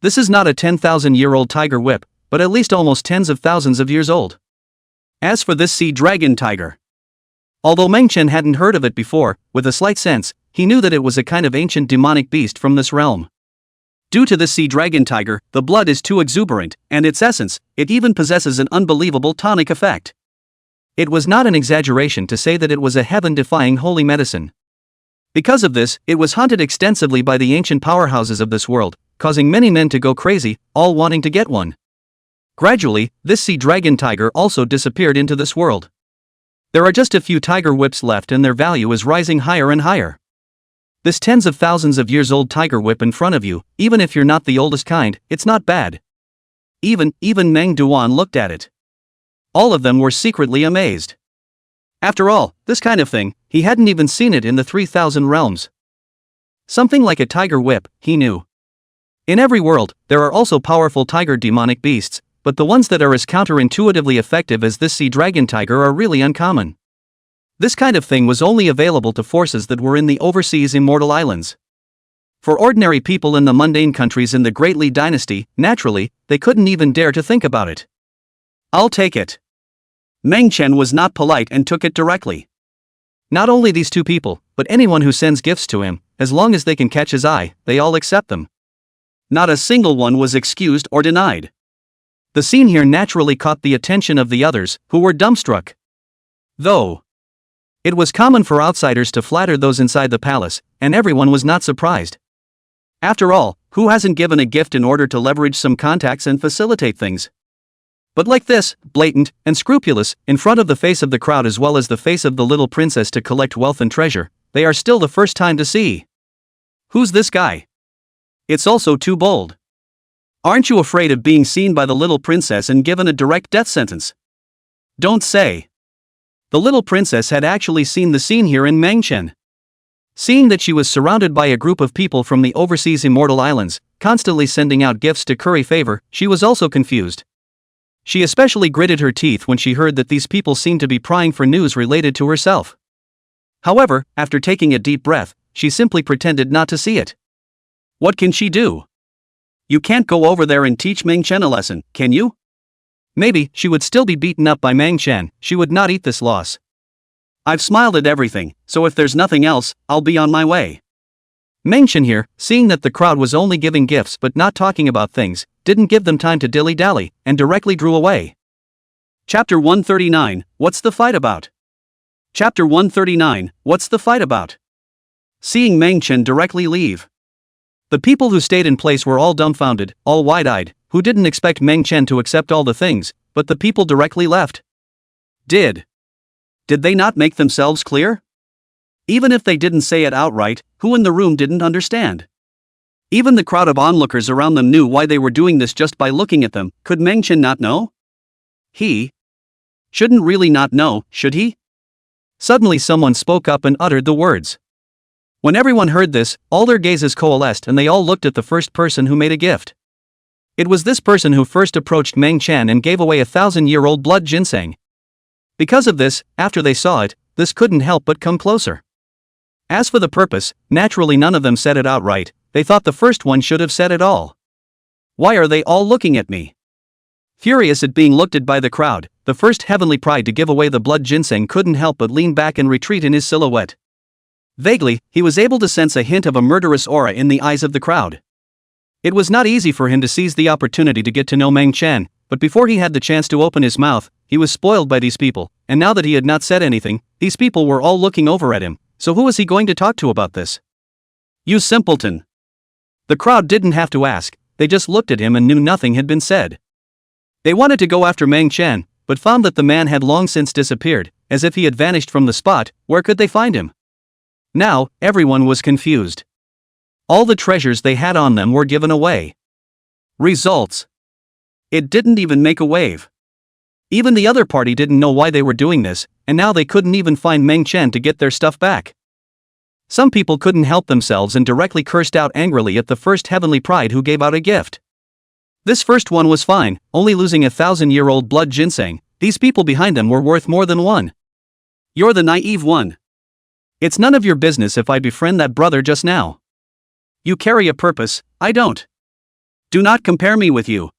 This is not a 10,000-year-old tiger whip, but at least almost tens of thousands of years old. As for this sea dragon tiger, although Meng Chen hadn't heard of it before, with a slight sense, he knew that it was a kind of ancient demonic beast from this realm. Due to this sea dragon tiger, the blood is too exuberant, and its essence, it even possesses an unbelievable tonic effect. It was not an exaggeration to say that it was a heaven-defying holy medicine. Because of this, it was hunted extensively by the ancient powerhouses of this world, causing many men to go crazy, all wanting to get one. Gradually, this sea dragon tiger also disappeared into this world. There are just a few tiger whips left and their value is rising higher and higher. This tens of thousands of years old tiger whip in front of you, even if you're not the oldest kind, it's not bad. Even Meng Duan looked at it. All of them were secretly amazed. After all, this kind of thing, he hadn't even seen it in the 3,000 realms. Something like a tiger whip, he knew. In every world, there are also powerful tiger demonic beasts, but the ones that are as counterintuitively effective as this sea dragon tiger are really uncommon. This kind of thing was only available to forces that were in the overseas immortal islands. For ordinary people in the mundane countries in the Great Li dynasty, naturally, they couldn't even dare to think about it. I'll take it. Meng Chen was not polite and took it directly. Not only these two people, but anyone who sends gifts to him, as long as they can catch his eye, they all accept them. Not a single one was excused or denied. The scene here naturally caught the attention of the others, who were dumbstruck. Though it was common for outsiders to flatter those inside the palace, and everyone was not surprised. After all, who hasn't given a gift in order to leverage some contacts and facilitate things? But like this, blatant and scrupulous, in front of the face of the crowd as well as the face of the little princess to collect wealth and treasure, they are still the first time to see. Who's this guy? It's also too bold. Aren't you afraid of being seen by the little princess and given a direct death sentence? Don't say. The little princess had actually seen the scene here in Mengchen. Seeing that she was surrounded by a group of people from the overseas immortal islands, constantly sending out gifts to curry favor, she was also confused. She especially gritted her teeth when she heard that these people seemed to be prying for news related to herself. However, after taking a deep breath, she simply pretended not to see it. What can she do? You can't go over there and teach Meng Chen a lesson, can you? Maybe she would still be beaten up by Meng Chen, she would not eat this loss. I've smiled at everything, so if there's nothing else, I'll be on my way. Meng Chen here, seeing that the crowd was only giving gifts but not talking about things, didn't give them time to dilly-dally, and directly drew away. Chapter 139, What's the fight about? Chapter 139, What's the fight about? Seeing Meng Chen directly leave. The people who stayed in place were all dumbfounded, all wide-eyed, who didn't expect Meng Chen to accept all the things, but the people directly left. Did they not make themselves clear? Even if they didn't say it outright, who in the room didn't understand? Even the crowd of onlookers around them knew why they were doing this just by looking at them. Could Meng Chen not know? He shouldn't really not know, should he? Suddenly someone spoke up and uttered the words. When everyone heard this, all their gazes coalesced and they all looked at the first person who made a gift. It was this person who first approached Meng Chen and gave away 1,000-year-old blood ginseng. Because of this, after they saw it, this couldn't help but come closer. As for the purpose, naturally none of them said it outright, they thought the first one should have said it all. Why are they all looking at me? Furious at being looked at by the crowd, the first heavenly pride to give away the blood ginseng couldn't help but lean back and retreat in his silhouette. Vaguely, he was able to sense a hint of a murderous aura in the eyes of the crowd. It was not easy for him to seize the opportunity to get to know Meng Chen, but before he had the chance to open his mouth, he was spoiled by these people, and now that he had not said anything, these people were all looking over at him, so who was he going to talk to about this? You simpleton! The crowd didn't have to ask, they just looked at him and knew nothing had been said. They wanted to go after Meng Chen, but found that the man had long since disappeared, as if he had vanished from the spot. Where could they find him? Now, everyone was confused. All the treasures they had on them were given away. Results. It didn't even make a wave. Even the other party didn't know why they were doing this, and now they couldn't even find Meng Chen to get their stuff back. Some people couldn't help themselves and directly cursed out angrily at the first heavenly pride who gave out a gift. This first one was fine, only losing 1,000-year-old blood ginseng. These people behind them were worth more than one. You're the naive one. It's none of your business if I befriend that brother just now. You carry a purpose, I don't. Do not compare me with you.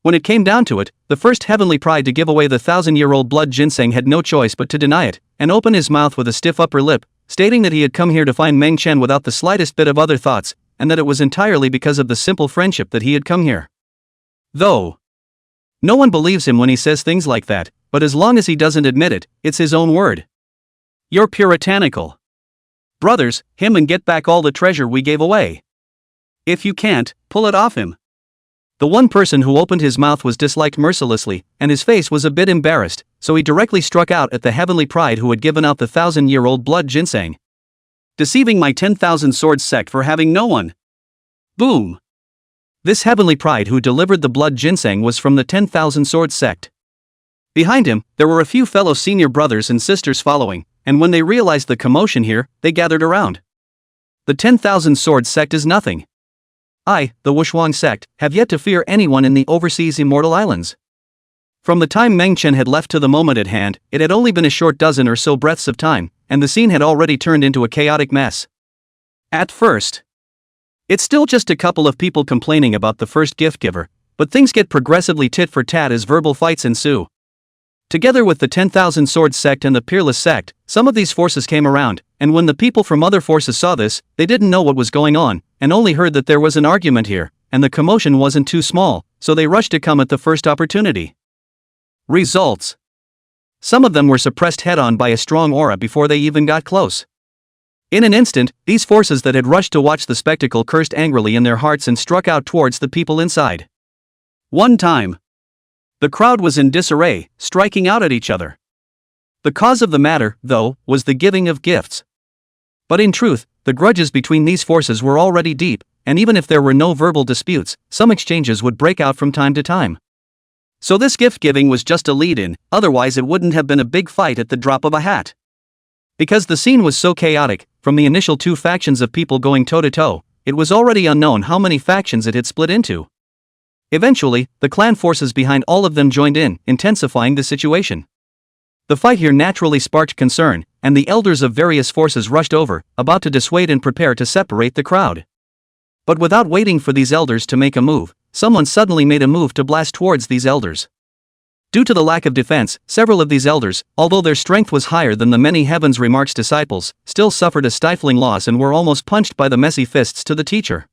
When it came down to it, the first heavenly pride to give away the 1,000-year-old blood ginseng had no choice but to deny it, and open his mouth with a stiff upper lip, stating that he had come here to find Meng Chen without the slightest bit of other thoughts, and that it was entirely because of the simple friendship that he had come here. Though no one believes him when he says things like that, but as long as he doesn't admit it, it's his own word. You're puritanical. Brothers, him and get back all the treasure we gave away. If you can't, pull it off him. The one person who opened his mouth was disliked mercilessly, and his face was a bit embarrassed, so he directly struck out at the heavenly pride who had given out the 1,000-year-old blood ginseng. Deceiving my 10,000 swords sect for having no one. Boom. This heavenly pride who delivered the blood ginseng was from the 10,000 swords sect. Behind him, there were a few fellow senior brothers and sisters following, and when they realized the commotion here, they gathered around. The 10,000 swords sect is nothing. I, the Wuxuang sect, have yet to fear anyone in the overseas immortal islands. From the time Meng Chen had left to the moment at hand, it had only been a short dozen or so breaths of time, and the scene had already turned into a chaotic mess. At first, it's still just a couple of people complaining about the first gift giver, but things get progressively tit for tat as verbal fights ensue. Together with the 10,000 swords sect and the peerless sect, some of these forces came around, and when the people from other forces saw this, they didn't know what was going on, and only heard that there was an argument here, and the commotion wasn't too small, so they rushed to come at the first opportunity. Results. Some of them were suppressed head-on by a strong aura before they even got close. In an instant, these forces that had rushed to watch the spectacle cursed angrily in their hearts and struck out towards the people inside. One time, the crowd was in disarray, striking out at each other. The cause of the matter, though, was the giving of gifts. But in truth, the grudges between these forces were already deep, and even if there were no verbal disputes, some exchanges would break out from time to time. So this gift-giving was just a lead-in, otherwise it wouldn't have been a big fight at the drop of a hat. Because the scene was so chaotic, from the initial two factions of people going toe-to-toe, it was already unknown how many factions it had split into. Eventually, the clan forces behind all of them joined in, intensifying the situation. The fight here naturally sparked concern, and the elders of various forces rushed over, about to dissuade and prepare to separate the crowd. But without waiting for these elders to make a move, someone suddenly made a move to blast towards these elders. Due to the lack of defense, several of these elders, although their strength was higher than the many Heaven's Remarks disciples, still suffered a stifling loss and were almost punched by the messy fists to the teacher.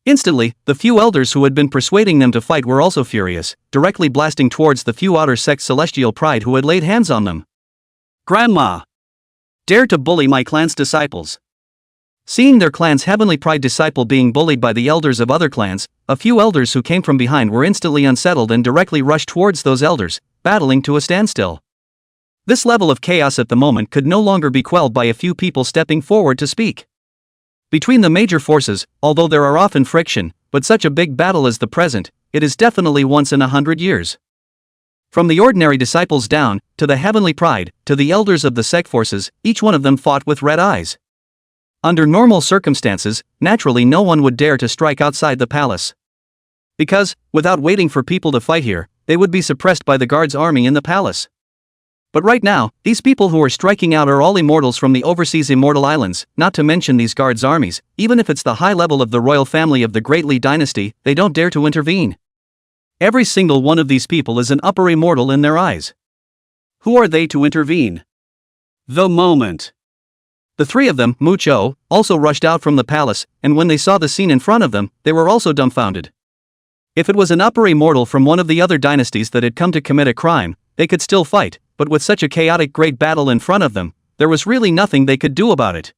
Instantly, the few elders who had been persuading them to fight were also furious, directly blasting towards the few outer sect celestial pride who had laid hands on them. Grandma! Dare to bully my clan's disciples. Seeing their clan's heavenly pride disciple being bullied by the elders of other clans, a few elders who came from behind were instantly unsettled and directly rushed towards those elders, battling to a standstill. This level of chaos at the moment could no longer be quelled by a few people stepping forward to speak. Between the major forces, although there are often friction, but such a big battle as the present, it is definitely once in 100 years. From the ordinary disciples down, to the heavenly pride, to the elders of the sect forces, each one of them fought with red eyes. Under normal circumstances, naturally no one would dare to strike outside the palace. Because, without waiting for people to fight here, they would be suppressed by the guards' army in the palace. But right now, these people who are striking out are all immortals from the overseas immortal islands, not to mention these guards' armies. Even if it's the high level of the royal family of the Great Li dynasty, they don't dare to intervene. Every single one of these people is an upper immortal in their eyes. Who are they to intervene? The moment. The three of them, Mu Chou, also rushed out from the palace, and when they saw the scene in front of them, they were also dumbfounded. If it was an upper immortal from one of the other dynasties that had come to commit a crime, they could still fight, but with such a chaotic great battle in front of them, there was really nothing they could do about it.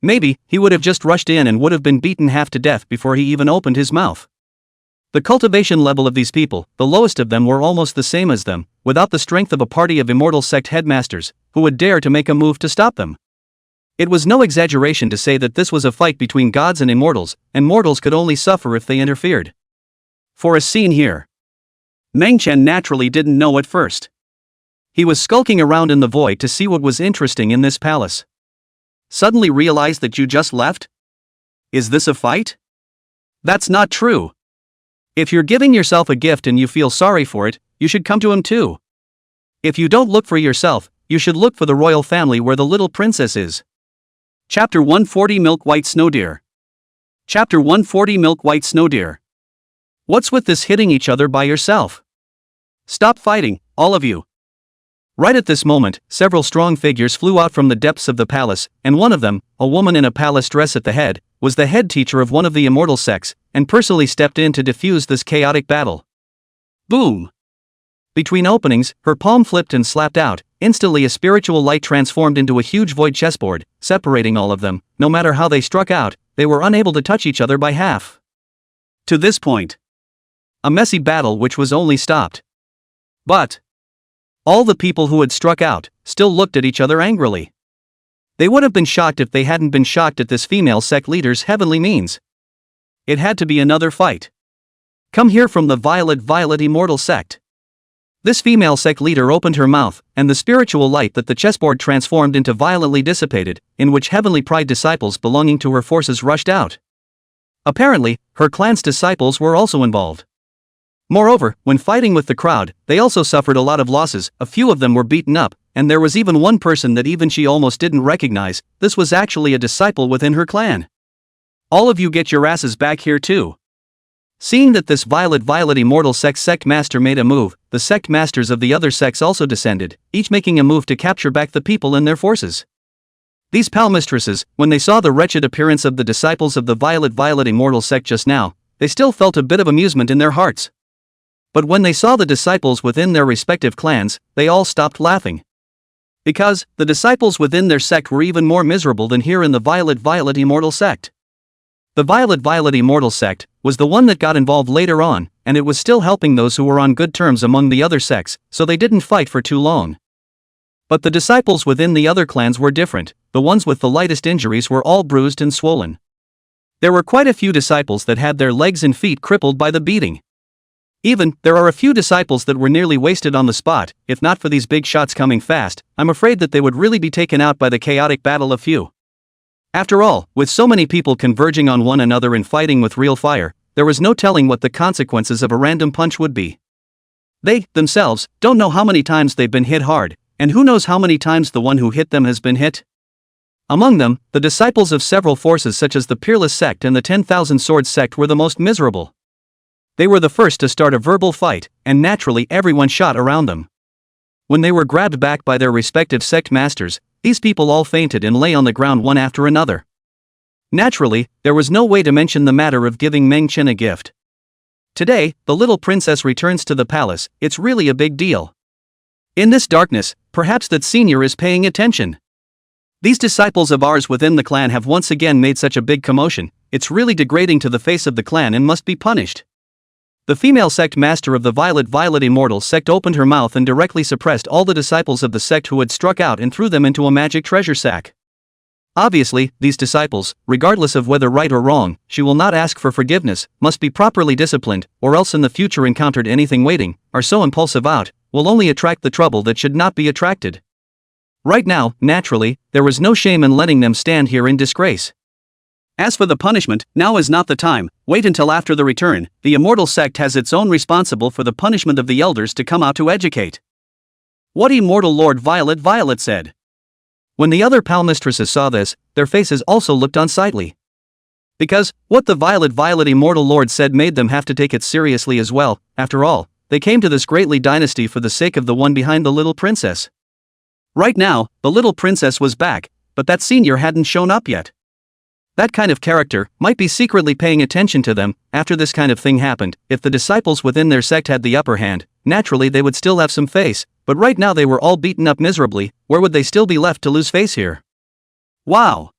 Maybe, he would have just rushed in and would have been beaten half to death before he even opened his mouth. The cultivation level of these people, the lowest of them were almost the same as them, without the strength of a party of immortal sect headmasters, who would dare to make a move to stop them. It was no exaggeration to say that this was a fight between gods and immortals, and mortals could only suffer if they interfered. For a scene here. Meng Chen naturally didn't know at first. He was skulking around in the void to see what was interesting in this palace. Suddenly realized that you just left? Is this a fight? That's not true. If you're giving yourself a gift and you feel sorry for it, you should come to him too. If you don't look for yourself, you should look for the royal family where the little princess is. Chapter 140 Milk White Snow Deer. Chapter 140 Milk White Snow Deer. What's with this hitting each other by yourself? Stop fighting, all of you. Right at this moment, several strong figures flew out from the depths of the palace, and one of them, a woman in a palace dress at the head, was the head teacher of one of the immortal sects, and personally stepped in to defuse this chaotic battle. Boom! Between openings, her palm flipped and slapped out. Instantly a spiritual light transformed into a huge void chessboard, separating all of them. No matter how they struck out, they were unable to touch each other by half. To this point, A messy battle which was only stopped. But all the people who had struck out still looked at each other angrily. They would have been shocked if they hadn't been shocked at this female sect leader's heavenly means. It had to be another fight. Come here from the violet immortal sect. This female sect leader opened her mouth, and the spiritual light that the chessboard transformed into violently dissipated, in which heavenly pride disciples belonging to her forces rushed out. Apparently, her clan's disciples were also involved. Moreover, when fighting with the crowd, they also suffered a lot of losses. A few of them were beaten up, and there was even one person that even she almost didn't recognize. This was actually a disciple within her clan. All of you get your asses back here too. Seeing that this violet immortal sect master made a move, the sect masters of the other sects also descended, each making a move to capture back the people and their forces. These palmistresses, when they saw the wretched appearance of the disciples of the violet immortal sect just now, they still felt a bit of amusement in their hearts. But when they saw the disciples within their respective clans, they all stopped laughing. Because the disciples within their sect were even more miserable than here in the violet immortal sect. The violet immortal sect was the one that got involved later on, and it was still helping those who were on good terms among the other sects, so they didn't fight for too long. But the disciples within the other clans were different. The ones with the lightest injuries were all bruised and swollen. There were quite a few disciples that had their legs and feet crippled by the beating. Even, there are a few disciples that were nearly wasted on the spot. If not for these big shots coming fast, I'm afraid that they would really be taken out by the chaotic battle of few. After all, with so many people converging on one another and fighting with real fire, there was no telling what the consequences of a random punch would be. They, themselves, don't know how many times they've been hit hard, and who knows how many times the one who hit them has been hit. Among them, the disciples of several forces such as the Peerless sect and the 10,000 Swords sect were the most miserable. They were the first to start a verbal fight, and naturally everyone shot around them. When they were grabbed back by their respective sect masters, these people all fainted and lay on the ground one after another. Naturally, there was no way to mention the matter of giving Meng Chen a gift. Today, the little princess returns to the palace. It's really a big deal. In this darkness, perhaps that senior is paying attention. These disciples of ours within the clan have once again made such a big commotion. It's really degrading to the face of the clan and must be punished. The female sect master of the violet immortal sect opened her mouth and directly suppressed all the disciples of the sect who had struck out and threw them into a magic treasure sack. Obviously, these disciples, regardless of whether right or wrong, she will not ask for forgiveness, must be properly disciplined, or else in the future encountered anything waiting, are so impulsive out, will only attract the trouble that should not be attracted. Right now, naturally, there was no shame in letting them stand here in disgrace. As for the punishment, now is not the time. Wait until after the return. The immortal sect has its own responsible for the punishment of the elders to come out to educate. What immortal Lord Violet said. When the other palmistresses saw this, their faces also looked unsightly. Because, what the violet immortal Lord said made them have to take it seriously as well. After all, they came to this greatly dynasty for the sake of the one behind the little princess. Right now, the little princess was back, but that senior hadn't shown up yet. That kind of character might be secretly paying attention to them. After this kind of thing happened, if the disciples within their sect had the upper hand, naturally they would still have some face, but right now they were all beaten up miserably. Where would they still be left to lose face here? Wow!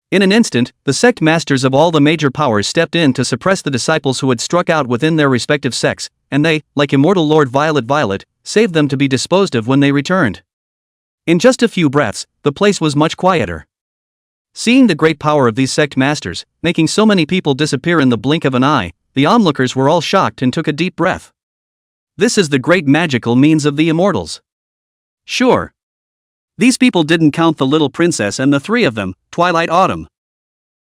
In an instant, the sect masters of all the major powers stepped in to suppress the disciples who had struck out within their respective sects, and they, like immortal Lord Violet, saved them to be disposed of when they returned. In just a few breaths, the place was much quieter. Seeing the great power of these sect masters, making so many people disappear in the blink of an eye, the onlookers were all shocked and took a deep breath. This is the great magical means of the immortals. Sure. These people didn't count the little princess and the three of them, Twilight Autumn.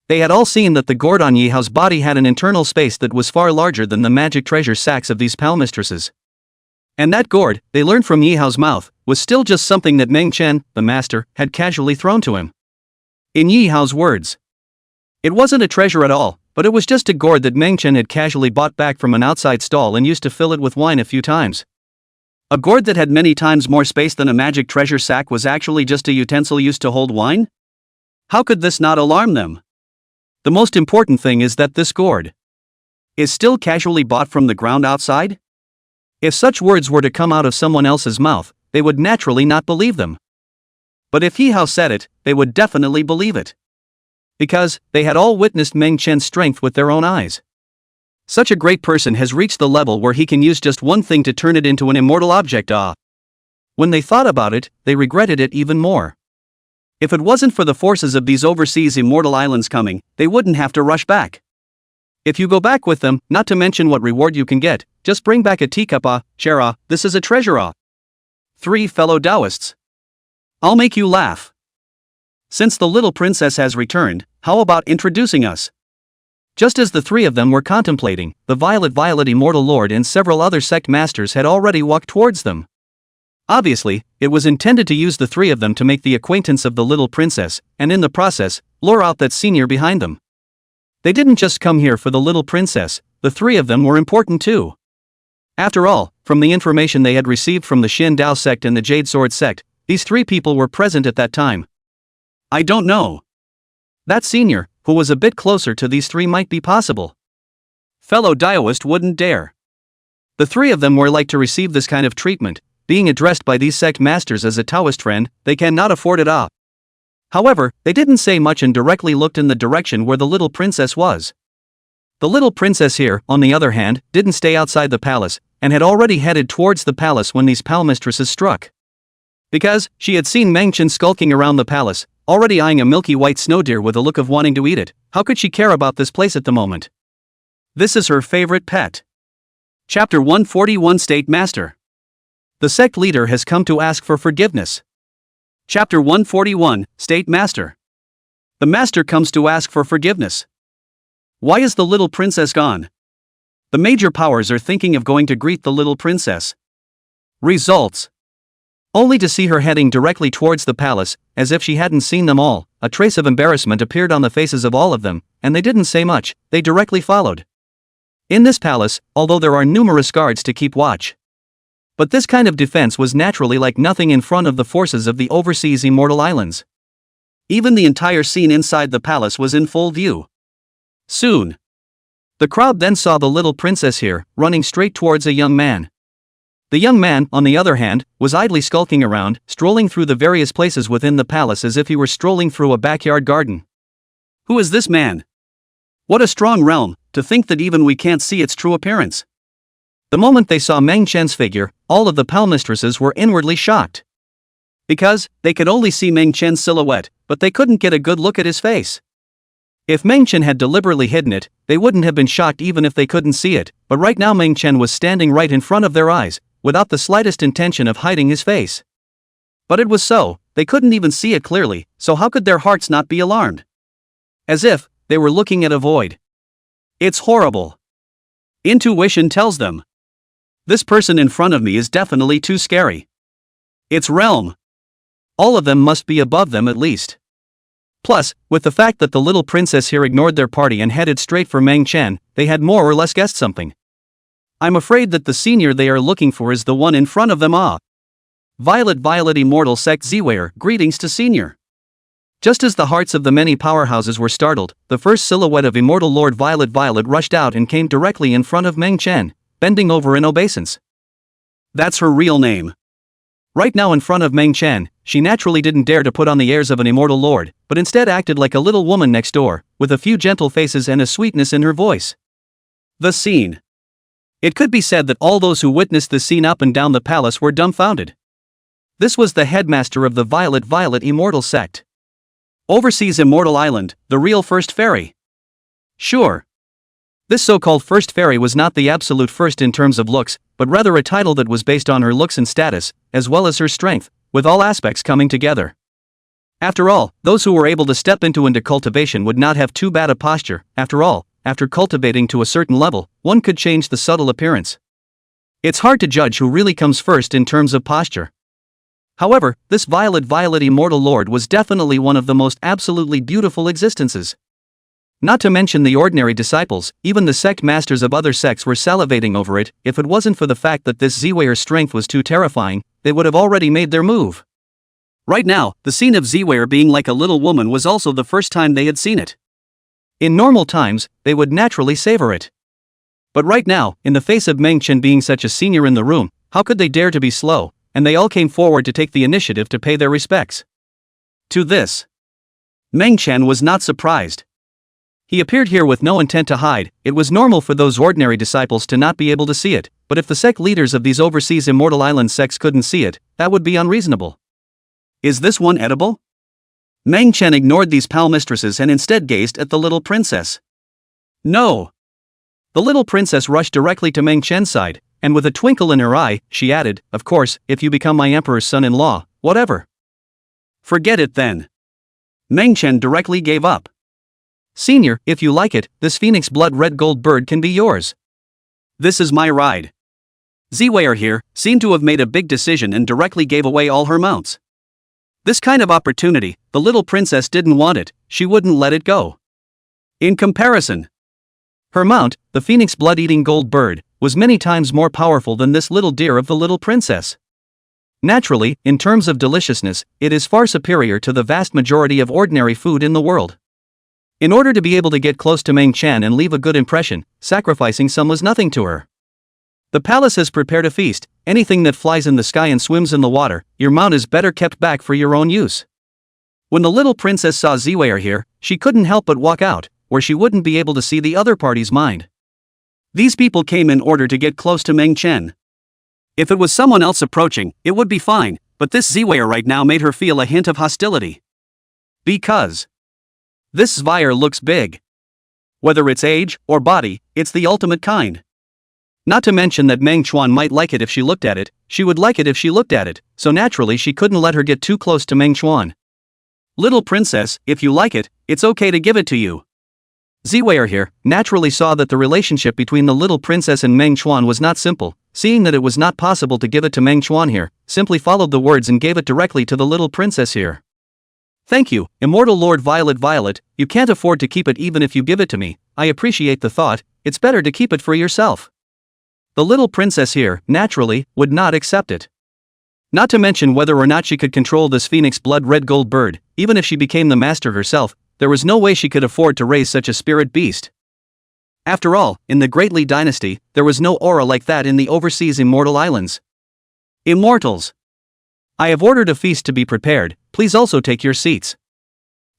They had all seen that the gourd on Yihao's body had an internal space that was far larger than the magic treasure sacks of these palmistresses. And that gourd, they learned from Yihao's mouth, was still just something that Meng Chen, the master, had casually thrown to him. In Yihao's words, it wasn't a treasure at all, but it was just a gourd that Meng Chen had casually bought back from an outside stall and used to fill it with wine a few times. A gourd that had many times more space than a magic treasure sack was actually just a utensil used to hold wine? How could this not alarm them? The most important thing is that this gourd is still casually bought from the ground outside? If such words were to come out of someone else's mouth, they would naturally not believe them. But if He Hao said it, they would definitely believe it. Because they had all witnessed Meng Chen's strength with their own eyes. Such a great person has reached the level where he can use just one thing to turn it into an immortal object. When they thought about it, they regretted it even more. If it wasn't for the forces of these overseas immortal islands coming, they wouldn't have to rush back. If you go back with them, not to mention what reward you can get, just bring back a teacup. Share. This is a treasure. 3 fellow Taoists. I'll make you laugh. Since the little princess has returned, how about introducing us? Just as the 3 of them were contemplating, the Violet Immortal Lord and several other sect masters had already walked towards them. Obviously, it was intended to use the 3 of them to make the acquaintance of the little princess, and in the process, lure out that senior behind them. They didn't just come here for the little princess, the 3 of them were important too. After all, from the information they had received from the Xin Dao sect and the Jade Sword sect, these 3 people were present at that time. I don't know. That senior, who was a bit closer to these 3, might be possible. Fellow Daoist wouldn't dare. The 3 of them were like to receive this kind of treatment, being addressed by these sect masters as a Taoist friend. They cannot afford it. However, they didn't say much and directly looked in the direction where the little princess was. The little princess here, on the other hand, didn't stay outside the palace, and had already headed towards the palace when these palmistresses struck. Because she had seen Meng Chen skulking around the palace, already eyeing a milky white snow deer with a look of wanting to eat it. How could she care about this place at the moment? This is her favorite pet. Chapter 141 State Master. The sect leader has come to ask for forgiveness. Chapter 141 State Master. The master comes to ask for forgiveness. Why is the little princess gone? The major powers are thinking of going to greet the little princess. Results. Only to see her heading directly towards the palace, as if she hadn't seen them all. A trace of embarrassment appeared on the faces of all of them, and they didn't say much, they directly followed. In this palace, although there are numerous guards to keep watch. But this kind of defense was naturally like nothing in front of the forces of the overseas immortal islands. Even the entire scene inside the palace was in full view. Soon. The crowd then saw the little princess here, running straight towards a young man. The young man, on the other hand, was idly skulking around, strolling through the various places within the palace as if he were strolling through a backyard garden. Who is this man? What a strong realm, to think that even we can't see its true appearance. The moment they saw Meng Chen's figure, all of the palmistresses were inwardly shocked. Because, they could only see Meng Chen's silhouette, but they couldn't get a good look at his face. If Meng Chen had deliberately hidden it, they wouldn't have been shocked even if they couldn't see it, but right now Meng Chen was standing right in front of their eyes, without the slightest intention of hiding his face. But it was so, they couldn't even see it clearly, so how could their hearts not be alarmed? As if they were looking at a void. It's horrible. Intuition tells them. This person in front of me is definitely too scary. It's realm. All of them must be above them at least. Plus, with the fact that the little princess here ignored their party and headed straight for Meng Chen, they had more or less guessed something. I'm afraid that the senior they are looking for is the one in front of them. Violet Immortal Sect Zweier, greetings to senior. Just as the hearts of the many powerhouses were startled, the first silhouette of Immortal Lord Violet rushed out and came directly in front of Meng Chen, bending over in obeisance. That's her real name. Right now in front of Meng Chen, she naturally didn't dare to put on the airs of an immortal lord, but instead acted like a little woman next door, with a few gentle faces and a sweetness in her voice. The scene. It could be said that all those who witnessed the scene up and down the palace were dumbfounded. This was the headmaster of the Violet Immortal Sect. Overseas Immortal Island, the real first fairy. Sure. This so-called first fairy was not the absolute first in terms of looks, but rather a title that was based on her looks and status, as well as her strength, with all aspects coming together. After all, those who were able to step into cultivation would not have too bad a posture. After all, after cultivating to a certain level, one could change the subtle appearance. It's hard to judge who really comes first in terms of posture. However, this Violet Immortal Lord was definitely one of the most absolutely beautiful existences. Not to mention the ordinary disciples, even the sect masters of other sects were salivating over it. If it wasn't for the fact that this Zweier's strength was too terrifying, they would have already made their move. Right now, the scene of Zweier being like a little woman was also the first time they had seen it. In normal times, they would naturally savor it. But right now, in the face of Meng Chen being such a senior in the room, how could they dare to be slow? And they all came forward to take the initiative to pay their respects. To this, Meng Chen was not surprised. He appeared here with no intent to hide. It was normal for those ordinary disciples to not be able to see it, but if the sect leaders of these overseas immortal island sects couldn't see it, that would be unreasonable. Is this one edible? Meng Chen ignored these pal mistresses and instead gazed at the little princess. No! The little princess rushed directly to Meng Chen's side, and with a twinkle in her eye, she added, "Of course, if you become my emperor's son-in-law, whatever." Forget it then. Meng Chen directly gave up. "Senior, if you like it, this phoenix blood red gold bird can be yours. This is my ride." Ziwei here seemed to have made a big decision and directly gave away all her mounts. This kind of opportunity, the little princess didn't want it, she wouldn't let it go. In comparison, her mount, the phoenix blood-eating gold bird, was many times more powerful than this little deer of the little princess. Naturally, in terms of deliciousness, it is far superior to the vast majority of ordinary food in the world. In order to be able to get close to Meng Chen and leave a good impression, sacrificing some was nothing to her. The palace has prepared a feast. Anything that flies in the sky and swims in the water, your mount is better kept back for your own use. When the little princess saw Ziwei here, she couldn't help but walk out, where she wouldn't be able to see the other party's mind. These people came in order to get close to Meng Chen. If it was someone else approaching, it would be fine, but this Ziwei right now made her feel a hint of hostility. Because this Zweier looks big. Whether it's age or body, it's the ultimate kind. Not to mention that Meng Chuan might like it if she looked at it, she would like it if she looked at it, so naturally she couldn't let her get too close to Meng Chuan. Little princess, if you like it, it's okay to give it to you. Ziwei here naturally saw that the relationship between the little princess and Meng Chuan was not simple. Seeing that it was not possible to give it to Meng Chuan here, simply followed the words and gave it directly to the little princess here. "Thank you, immortal Lord Violet, you can't afford to keep it even if you give it to me. I appreciate the thought, it's better to keep it for yourself." The little princess here, naturally, would not accept it. Not to mention whether or not she could control this phoenix blood red gold bird, even if she became the master herself, there was no way she could afford to raise such a spirit beast. After all, in the Great Li dynasty, there was no aura like that in the overseas immortal islands. Immortals, I have ordered a feast to be prepared, please also take your seats.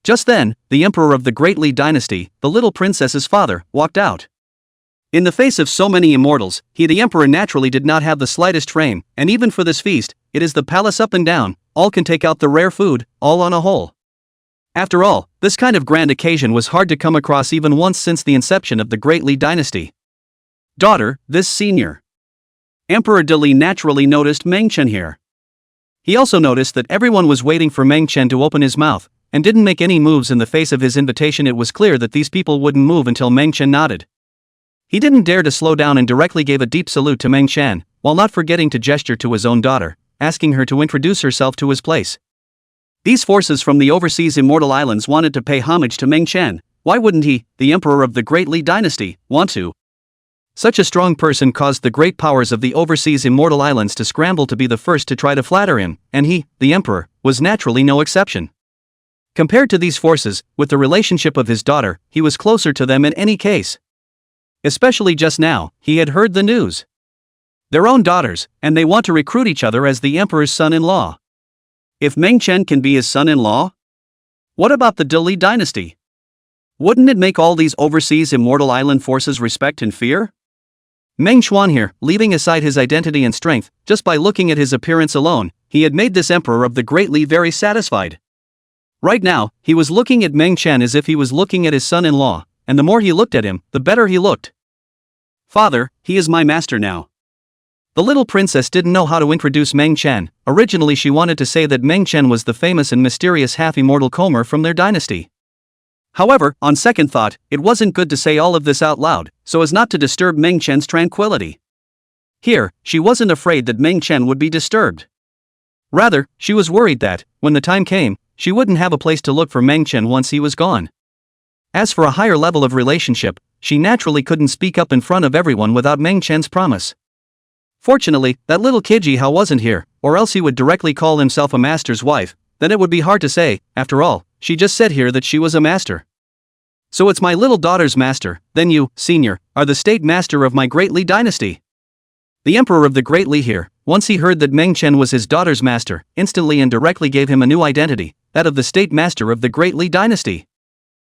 Just then, the emperor of the Great Li dynasty, the little princess's father, walked out. In the face of so many immortals, he the emperor naturally did not have the slightest frame, and even for this feast, it is the palace up and down, all can take out the rare food, all on a whole. After all, this kind of grand occasion was hard to come across even once since the inception of the Great Li dynasty. Daughter, this senior. Emperor De Li naturally noticed Meng Chen here. He also noticed that everyone was waiting for Meng Chen to open his mouth, and didn't make any moves in the face of his invitation. It was clear that these people wouldn't move until Meng Chen nodded. He didn't dare to slow down and directly gave a deep salute to Meng Chen, while not forgetting to gesture to his own daughter, asking her to introduce herself to his place. These forces from the overseas immortal islands wanted to pay homage to Meng Chen. Why wouldn't he, the emperor of the Great Li dynasty, want to? Such a strong person caused the great powers of the overseas immortal islands to scramble to be the first to try to flatter him, and he, the emperor, was naturally no exception. Compared to these forces, with the relationship of his daughter, he was closer to them in any case. Especially just now, he had heard the news. Their own daughters, and they want to recruit each other as the emperor's son-in-law. If Meng Chen can be his son-in-law? What about the De Li dynasty? Wouldn't it make all these overseas immortal island forces respect and fear? Meng Chuan here, leaving aside his identity and strength, just by looking at his appearance alone, he had made this emperor of the Great Li very satisfied. Right now, he was looking at Meng Chen as if he was looking at his son-in-law, and the more he looked at him, the better he looked. Father, he is my master now. The little princess didn't know how to introduce Meng Chen. Originally she wanted to say that Meng Chen was the famous and mysterious half-immortal comber from their dynasty. However, on second thought, it wasn't good to say all of this out loud, so as not to disturb Meng Chen's tranquility. Here, she wasn't afraid that Meng Chen would be disturbed. Rather, she was worried that, when the time came, she wouldn't have a place to look for Meng Chen once he was gone. As for a higher level of relationship, she naturally couldn't speak up in front of everyone without Meng Chen's promise. Fortunately, that little Kiji Hao wasn't here, or else he would directly call himself a master's wife, then it would be hard to say. After all, she just said here that she was a master. So it's my little daughter's master, then you, senior, are the state master of my Great Li dynasty. The emperor of the Great Li here, once he heard that Meng Chen was his daughter's master, instantly and directly gave him a new identity, that of the state master of the Great Li dynasty.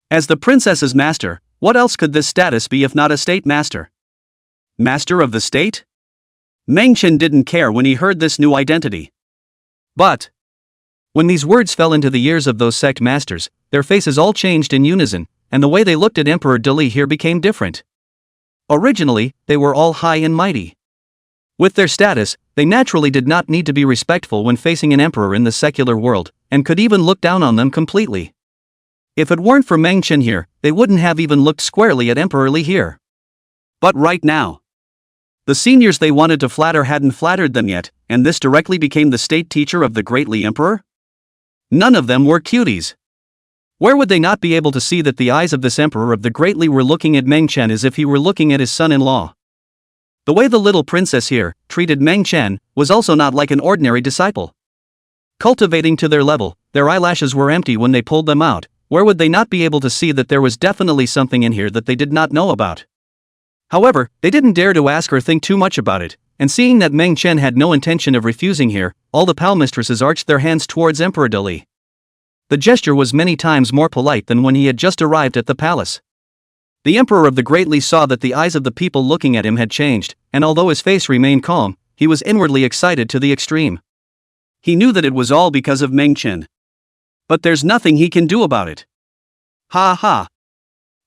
As the princess's master, what else could this status be if not a state master? Master of the state? Meng Chen didn't care when he heard this new identity. But when these words fell into the ears of those sect masters, their faces all changed in unison, and the way they looked at Emperor Dali here became different. Originally, they were all high and mighty. With their status, they naturally did not need to be respectful when facing an emperor in the secular world, and could even look down on them completely. If it weren't for Meng Chen here, they wouldn't have even looked squarely at Emperor Li here. But right now, the seniors they wanted to flatter hadn't flattered them yet, and this directly became the state teacher of the Great Li Emperor? None of them were cuties. Where would they not be able to see that the eyes of this emperor of the Great Li were looking at Meng Chen as if he were looking at his son-in-law? The way the little princess here treated Meng Chen was also not like an ordinary disciple. Cultivating to their level, their eyelashes were empty when they pulled them out. Where would they not be able to see that there was definitely something in here that they did not know about? However, they didn't dare to ask or think too much about it, and seeing that Meng Chen had no intention of refusing here, all the pal mistresses arched their hands towards Emperor Dali. The gesture was many times more polite than when he had just arrived at the palace. The emperor of the Great Li saw that the eyes of the people looking at him had changed, and although his face remained calm, he was inwardly excited to the extreme. He knew that it was all because of Meng Chen. But there's nothing he can do about it. Ha ha.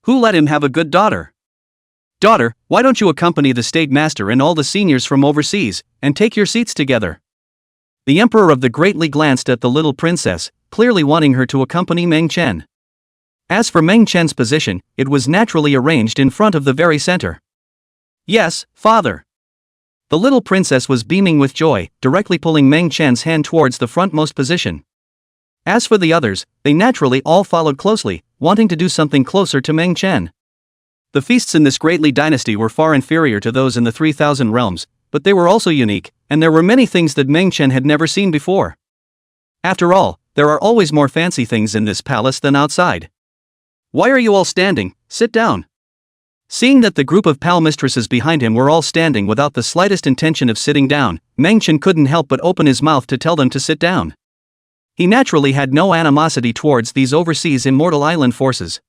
Who let him have a good daughter? Daughter, why don't you accompany the state master and all the seniors from overseas, and take your seats together? The emperor of the Great Li glanced at the little princess, clearly wanting her to accompany Meng Chen. As for Meng Chen's position, it was naturally arranged in front of the very center. Yes, father. The little princess was beaming with joy, directly pulling Meng Chen's hand towards the frontmost position. As for the others, they naturally all followed closely, wanting to do something closer to Meng Chen. The feasts in this Great Li dynasty were far inferior to those in the 3,000 realms, but they were also unique, and there were many things that Meng Chen had never seen before. After all, there are always more fancy things in this palace than outside. Why are you all standing? Sit down. Seeing that the group of pal mistresses behind him were all standing without the slightest intention of sitting down, Meng Chen couldn't help but open his mouth to tell them to sit down. He naturally had no animosity towards these overseas immortal island forces.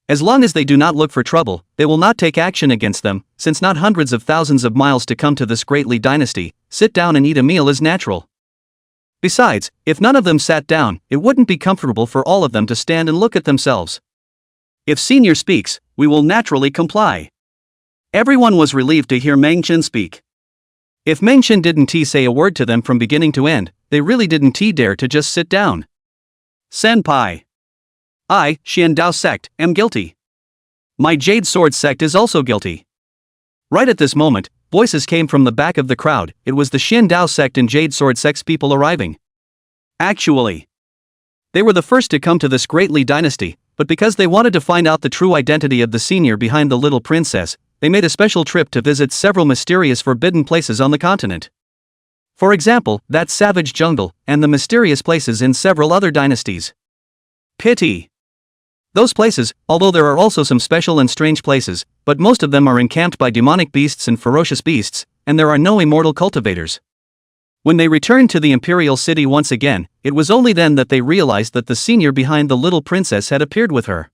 As long as they do not look for trouble, they will not take action against them, since not hundreds of thousands of miles to come to this Great Li dynasty, sit down and eat a meal is natural. Besides, if none of them sat down, it wouldn't be comfortable for all of them to stand and look at themselves. If senior speaks, we will naturally comply. Everyone was relieved to hear Meng Chen speak. If Meng Chen didn't say a word to them from beginning to end, they really didn't dare to just sit down. Senpai. I, Xian Dao sect, am guilty. My Jade Sword sect is also guilty. Right at this moment, voices came from the back of the crowd. It was the Xian Dao sect and Jade Sword sect's people arriving. Actually, they were the first to come to this Great Li dynasty, but because they wanted to find out the true identity of the senior behind the little princess, they made a special trip to visit several mysterious forbidden places on the continent. For example, that savage jungle, and the mysterious places in several other dynasties. Pity. Those places, although there are also some special and strange places, but most of them are encamped by demonic beasts and ferocious beasts, and there are no immortal cultivators. When they returned to the imperial city once again, it was only then that they realized that the senior behind the little princess had appeared with her.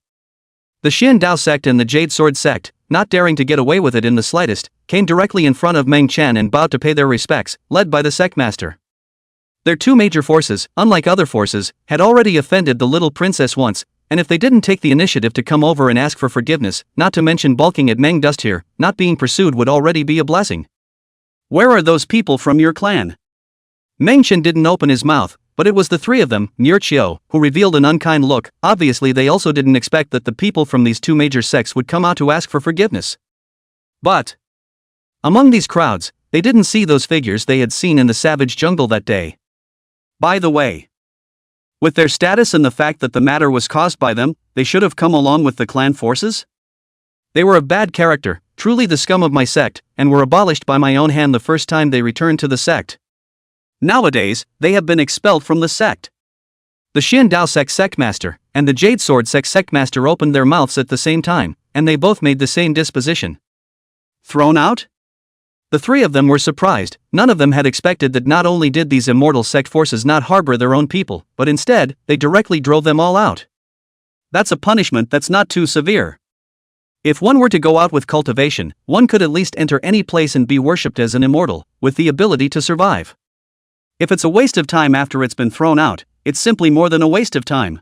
The Xian Dao sect and the Jade Sword sect, not daring to get away with it in the slightest, came directly in front of Meng Chen and bowed to pay their respects, led by the sectmaster. Their two major forces, unlike other forces, had already offended the little princess once, and if they didn't take the initiative to come over and ask for forgiveness, not to mention balking at Meng Dust here, not being pursued would already be a blessing. Where are those people from your clan? Meng Chen didn't open his mouth, but it was the three of them, near Chiu, who revealed an unkind look. Obviously they also didn't expect that the people from these two major sects would come out to ask for forgiveness. But among these crowds, they didn't see those figures they had seen in the savage jungle that day. By the way, with their status and the fact that the matter was caused by them, they should have come along with the clan forces? They were of bad character, truly the scum of my sect, and were abolished by my own hand the first time they returned to the sect. Nowadays, they have been expelled from the sect. The Xian Dao sect master and the Jade Sword sect master opened their mouths at the same time, and they both made the same disposition. Thrown out? The three of them were surprised. None of them had expected that not only did these immortal sect forces not harbor their own people, but instead, they directly drove them all out. That's a punishment that's not too severe. If one were to go out with cultivation, one could at least enter any place and be worshipped as an immortal, with the ability to survive. If it's a waste of time after it's been thrown out, it's simply more than a waste of time.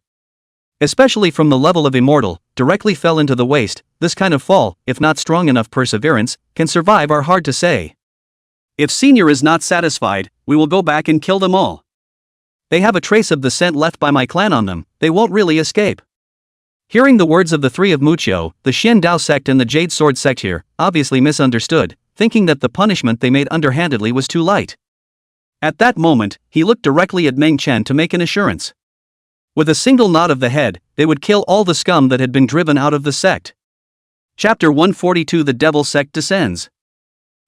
Especially from the level of immortal, directly fell into the waste. This kind of fall, if not strong enough perseverance, can survive are hard to say. If Senior is not satisfied, we will go back and kill them all. They have a trace of the scent left by my clan on them, they won't really escape. Hearing the words of the three of Muchio, the Xian Dao sect and the Jade Sword sect here, obviously misunderstood, thinking that the punishment they made underhandedly was too light. At that moment, he looked directly at Meng Chen to make an assurance. With a single nod of the head, they would kill all the scum that had been driven out of the sect. Chapter 142 The Devil Sect Descends.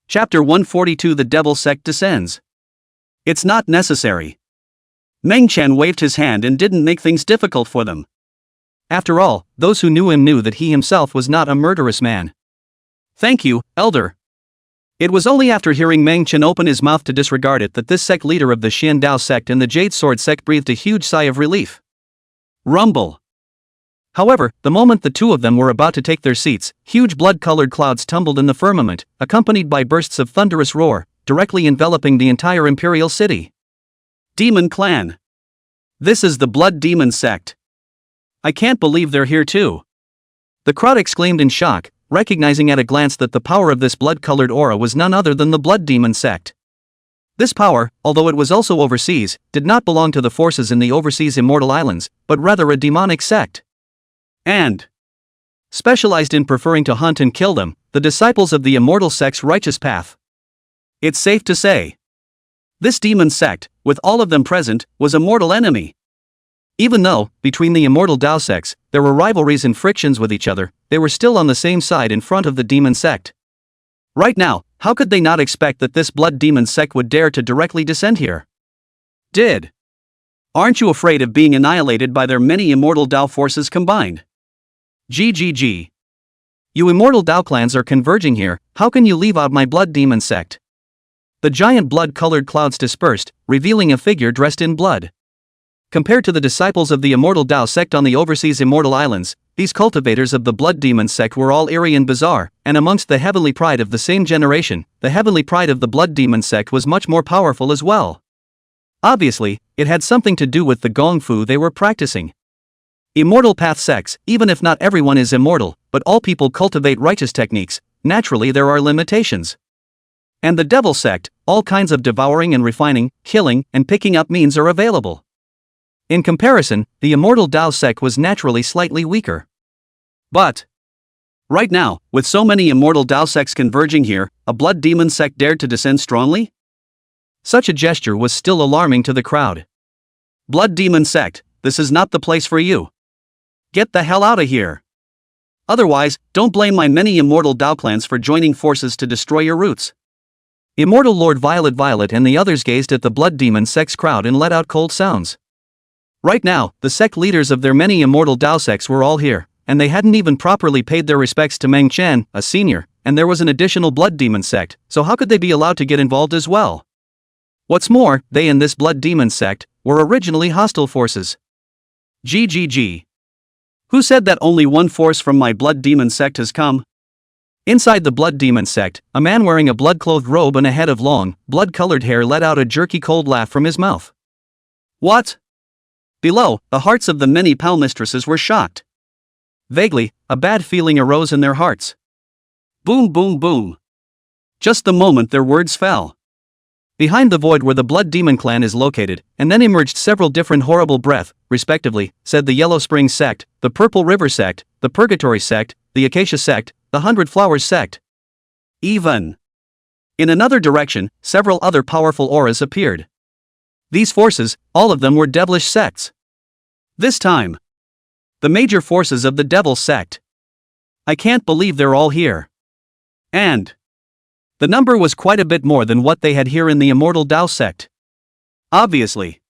Chapter 142 The Devil Sect Descends. It's not necessary. Meng Chen waved his hand and didn't make things difficult for them. After all, those who knew him knew that he himself was not a murderous man. Thank you, Elder. It was only after hearing Meng Chen open his mouth to disregard it that this sect leader of the Xian Dao sect and the Jade Sword sect breathed a huge sigh of relief. Rumble. However, the moment the two of them were about to take their seats, huge blood-colored clouds tumbled in the firmament, accompanied by bursts of thunderous roar, directly enveloping the entire imperial city. Demon Clan. This is the Blood Demon Sect. I can't believe they're here too. The crowd exclaimed in shock, recognizing at a glance that the power of this blood-colored aura was none other than the Blood Demon Sect. This power, although it was also overseas, did not belong to the forces in the overseas Immortal Islands, but rather a demonic sect. And specialized in preferring to hunt and kill them, the disciples of the Immortal Sect's righteous path. It's safe to say, this demon sect, with all of them present, was a mortal enemy. Even though, between the Immortal Dao sects, there were rivalries and frictions with each other, they were still on the same side in front of the demon sect. Right now, how could they not expect that this Blood Demon sect would dare to directly descend here? Aren't you afraid of being annihilated by their many Immortal Dao forces combined? GGG. You Immortal Dao clans are converging here, how can you leave out my Blood Demon sect? The giant blood-colored clouds dispersed, revealing a figure dressed in blood. Compared to the disciples of the Immortal Dao sect on the overseas Immortal Islands, these cultivators of the Blood Demon sect were all eerie and bizarre, and amongst the heavenly pride of the same generation, the heavenly pride of the Blood Demon sect was much more powerful as well. Obviously, it had something to do with the Gong Fu they were practicing. Immortal path sects, even if not everyone is immortal, but all people cultivate righteous techniques, naturally there are limitations. And the Devil sect, all kinds of devouring and refining, killing, and picking up means are available. In comparison, the Immortal Dao sect was naturally slightly weaker. But right now, with so many Immortal Dao sects converging here, a Blood Demon sect dared to descend strongly? Such a gesture was still alarming to the crowd. Blood Demon sect, this is not the place for you. Get the hell out of here. Otherwise, don't blame my many Immortal Dao clans for joining forces to destroy your roots. Immortal Lord Violet and the others gazed at the Blood Demon sect's crowd and let out cold sounds. Right now, the sect leaders of their many Immortal Dao sects were all here, and they hadn't even properly paid their respects to Meng Chen, a senior, and there was an additional Blood Demon sect, so how could they be allowed to get involved as well? What's more, they and this Blood Demon sect were originally hostile forces. GGG. Who said that only one force from my Blood Demon sect has come? Inside the Blood Demon sect, a man wearing a blood-clothed robe and a head of long, blood-colored hair let out a jerky cold laugh from his mouth. What? Below, the hearts of the many palmistresses were shocked. Vaguely, a bad feeling arose in their hearts. Boom boom boom. Just the moment their words fell. Behind the void where the Blood Demon clan is located, and then emerged several different horrible breath, respectively, said the Yellow Spring sect, the Purple River sect, the Purgatory sect, the Acacia sect, the 100 Flowers sect. Even in another direction, several other powerful auras appeared. These forces, all of them were devilish sects. This time, the major forces of the Devil sect. I can't believe they're all here. And the number was quite a bit more than what they had here in the Immortal Dao sect. Obviously,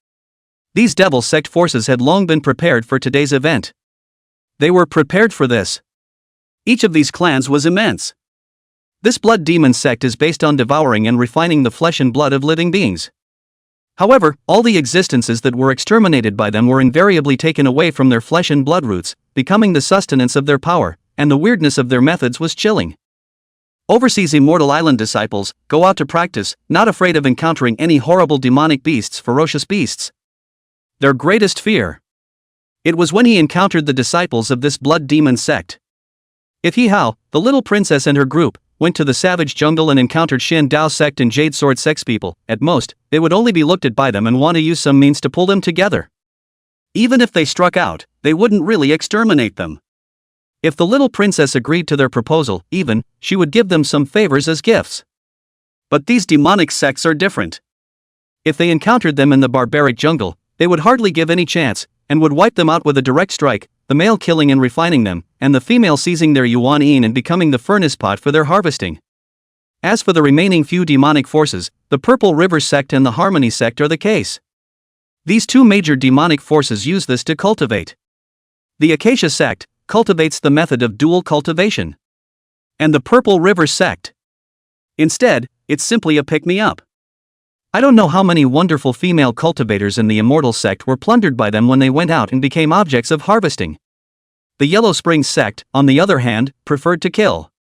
These devil sect forces had long been prepared for today's event. They were prepared for this. Each of these clans was immense. This blood demon sect is based on devouring and refining the flesh and blood of living beings. However, all the existences that were exterminated by them were invariably taken away from their flesh and blood roots, becoming the sustenance of their power, and the weirdness of their methods was chilling. Overseas Immortal Island disciples go out to practice, not afraid of encountering any horrible demonic beasts, ferocious beasts. Their greatest fear. It was when he encountered the disciples of this blood demon sect. If he Hao, the little princess and her group, went to the savage jungle and encountered Shin Dao sect and Jade Sword sex people, at most, they would only be looked at by them and want to use some means to pull them together. Even if they struck out, they wouldn't really exterminate them. If the little princess agreed to their proposal, even, she would give them some favors as gifts. But these demonic sects are different. If they encountered them in the barbaric jungle, they would hardly give any chance, and would wipe them out with a direct strike, the male killing and refining them, and the female seizing their yuan yin and becoming the furnace pot for their harvesting. As for the remaining few demonic forces, the Purple River sect and the Harmony sect are the case. These two major demonic forces use this to cultivate. The Acacia sect cultivates the method of dual cultivation. And the Purple River sect, instead, it's simply a pick-me-up. I don't know how many wonderful female cultivators in the Immortal sect were plundered by them when they went out and became objects of harvesting. The Yellow Springs sect, on the other hand, preferred to kill.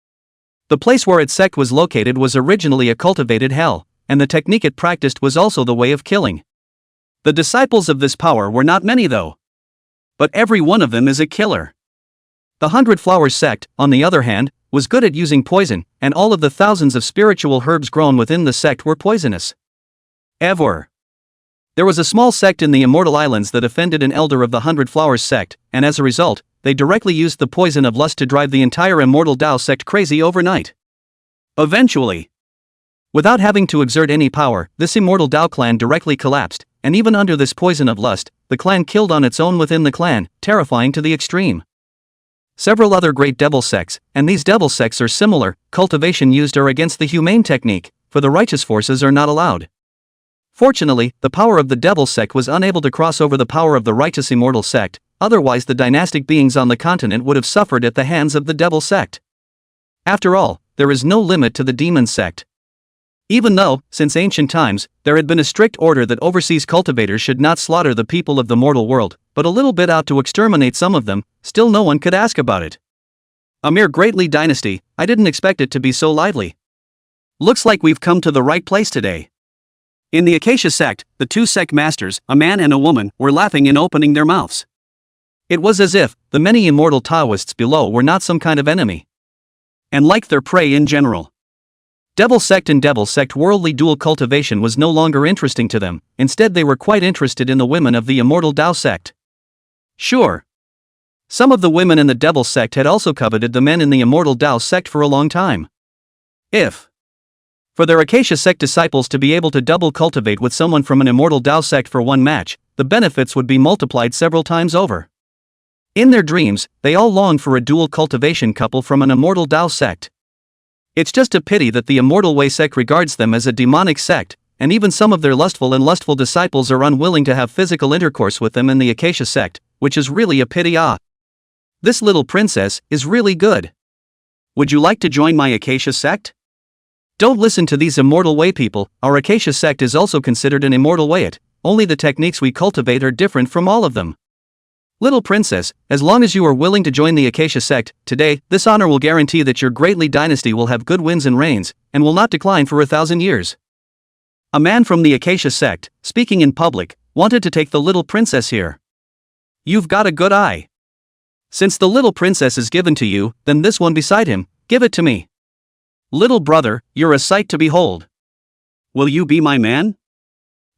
The place where its sect was located was originally a cultivated hell, and the technique it practiced was also the way of killing. The disciples of this power were not many though. But every one of them is a killer. The 100 Flowers sect, on the other hand, was good at using poison, and all of the thousands of spiritual herbs grown within the sect were poisonous. Ever. There was a small sect in the Immortal Islands that offended an elder of the 100 Flowers sect, and as a result, they directly used the poison of lust to drive the entire Immortal Dao sect crazy overnight. Eventually, without having to exert any power, this Immortal Dao clan directly collapsed, and even under this poison of lust, the clan killed on its own within the clan, terrifying to the extreme. Several other great devil sects, and these devil sects are similar, cultivation used are against the humane technique, for the righteous forces are not allowed. Fortunately, the power of the devil sect was unable to cross over the power of the righteous immortal sect, otherwise the dynastic beings on the continent would have suffered at the hands of the devil sect. After all, there is no limit to the demon sect. Even though, since ancient times, there had been a strict order that overseas cultivators should not slaughter the people of the mortal world, but a little bit out to exterminate some of them, still no one could ask about it. A mere greatly dynasty, I didn't expect it to be so lively. Looks like we've come to the right place today. In the Acacia sect, the two sect masters, a man and a woman, were laughing and opening their mouths. It was as if the many immortal Taoists below were not some kind of enemy, and liked their prey in general. Devil sect and devil sect worldly dual cultivation was no longer interesting to them, instead they were quite interested in the women of the Immortal Dao sect. Sure. Some of the women in the devil sect had also coveted the men in the Immortal Dao sect for a long time. If for their Acacia sect disciples to be able to double cultivate with someone from an Immortal Dao sect for one match, the benefits would be multiplied several times over. In their dreams, they all longed for a dual cultivation couple from an Immortal Dao sect. It's just a pity that the Immortal Way sect regards them as a demonic sect, and even some of their lustful disciples are unwilling to have physical intercourse with them in the Acacia sect, which is really a pity. This little princess is really good. Would you like to join my Acacia sect? Don't listen to these Immortal Way people, our Acacia sect is also considered an Immortal Way, only the techniques we cultivate are different from all of them. Little princess, as long as you are willing to join the Acacia sect, today, this honor will guarantee that your greatly dynasty will have good winds and rains, and will not decline for 1,000 years. A man from the Acacia sect, speaking in public, wanted to take the little princess here. You've got a good eye. Since the little princess is given to you, then this one beside him, give it to me. Little brother, you're a sight to behold. Will you be my man?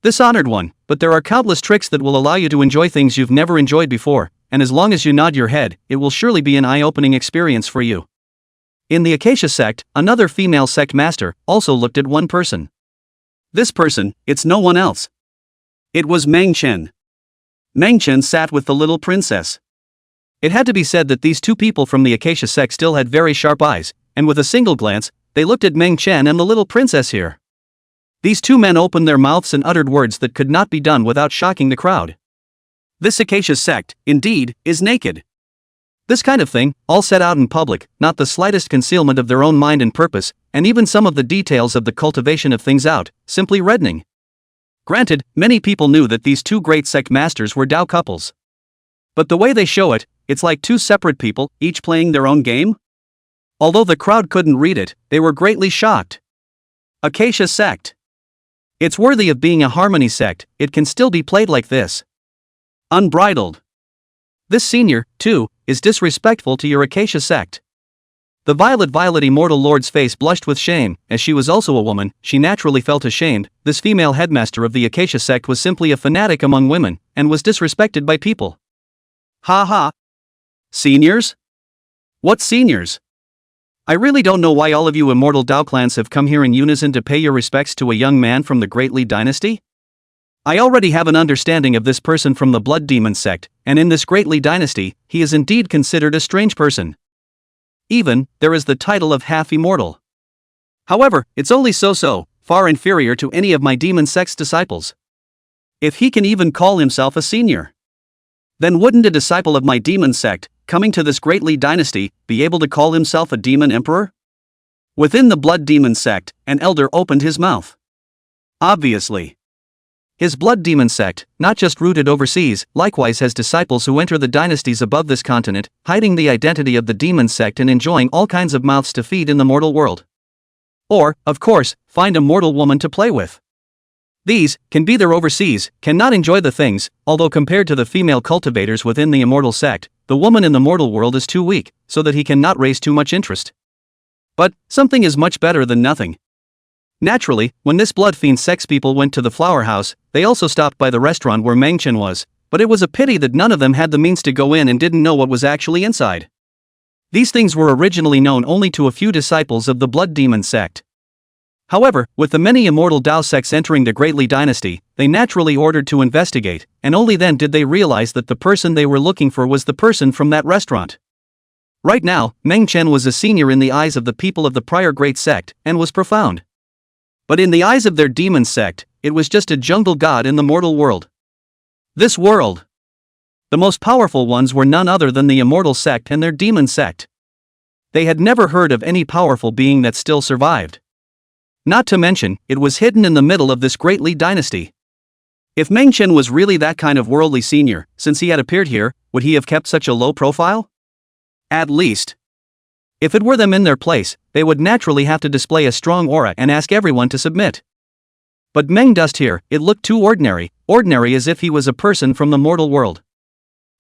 This honored one, but there are countless tricks that will allow you to enjoy things you've never enjoyed before, and as long as you nod your head, it will surely be an eye-opening experience for you. In the Acacia sect, another female sect master also looked at one person. This person, it's no one else. It was Meng Chen. Meng Chen sat with the little princess. It had to be said that these two people from the Acacia sect still had very sharp eyes, and with a single glance, they looked at Meng Chen and the little princess here. These two men opened their mouths and uttered words that could not be done without shocking the crowd. This acacia sect, indeed, is naked. This kind of thing, all set out in public, not the slightest concealment of their own mind and purpose, and even some of the details of the cultivation of things out, simply reddening. Granted, many people knew that these two great sect masters were Tao couples. But the way they show it, it's like two separate people, each playing their own game? Although the crowd couldn't read it, they were greatly shocked. Acacia sect. It's worthy of being a harmony sect, it can still be played like this. Unbridled. This senior, too, is disrespectful to your acacia sect. The violet immortal lord's face blushed with shame. As she was also a woman, she naturally felt ashamed. This female headmaster of the acacia sect was simply a fanatic among women, and was disrespected by people. Ha ha. Seniors? What seniors? I really don't know why all of you immortal Tao clans have come here in unison to pay your respects to a young man from the Great Li dynasty? I already have an understanding of this person from the Blood Demon sect, and in this Great Li dynasty, he is indeed considered a strange person. Even, there is the title of half-immortal. However, it's only so-so, far inferior to any of my demon sect's disciples. If he can even call himself a senior, then wouldn't a disciple of my demon sect, coming to this Great Li dynasty, be able to call himself a demon emperor? Within the Blood Demon sect, an elder opened his mouth. Obviously. His Blood Demon sect, not just rooted overseas, likewise has disciples who enter the dynasties above this continent, hiding the identity of the demon sect and enjoying all kinds of mouths to feed in the mortal world. Or, of course, find a mortal woman to play with. These, can be there overseas, cannot enjoy the things, although compared to the female cultivators within the immortal sect, the woman in the mortal world is too weak, so that he cannot raise too much interest. But, something is much better than nothing. Naturally, when this blood fiend sex people went to the flower house, they also stopped by the restaurant where Meng Chen was, but it was a pity that none of them had the means to go in and didn't know what was actually inside. These things were originally known only to a few disciples of the Blood Demon sect. However, with the many immortal Tao sects entering the Great Li dynasty, they naturally ordered to investigate, and only then did they realize that the person they were looking for was the person from that restaurant. Right now, Meng Chen was a senior in the eyes of the people of the prior great sect, and was profound. But in the eyes of their demon sect, it was just a jungle god in the mortal world. This world. The most powerful ones were none other than the immortal sect and their demon sect. They had never heard of any powerful being that still survived. Not to mention, it was hidden in the middle of this Great Li dynasty. If Meng Chen was really that kind of worldly senior, since he had appeared here, would he have kept such a low profile? At least. If it were them in their place, they would naturally have to display a strong aura and ask everyone to submit. But Meng Dust here, it looked too ordinary as if he was a person from the mortal world.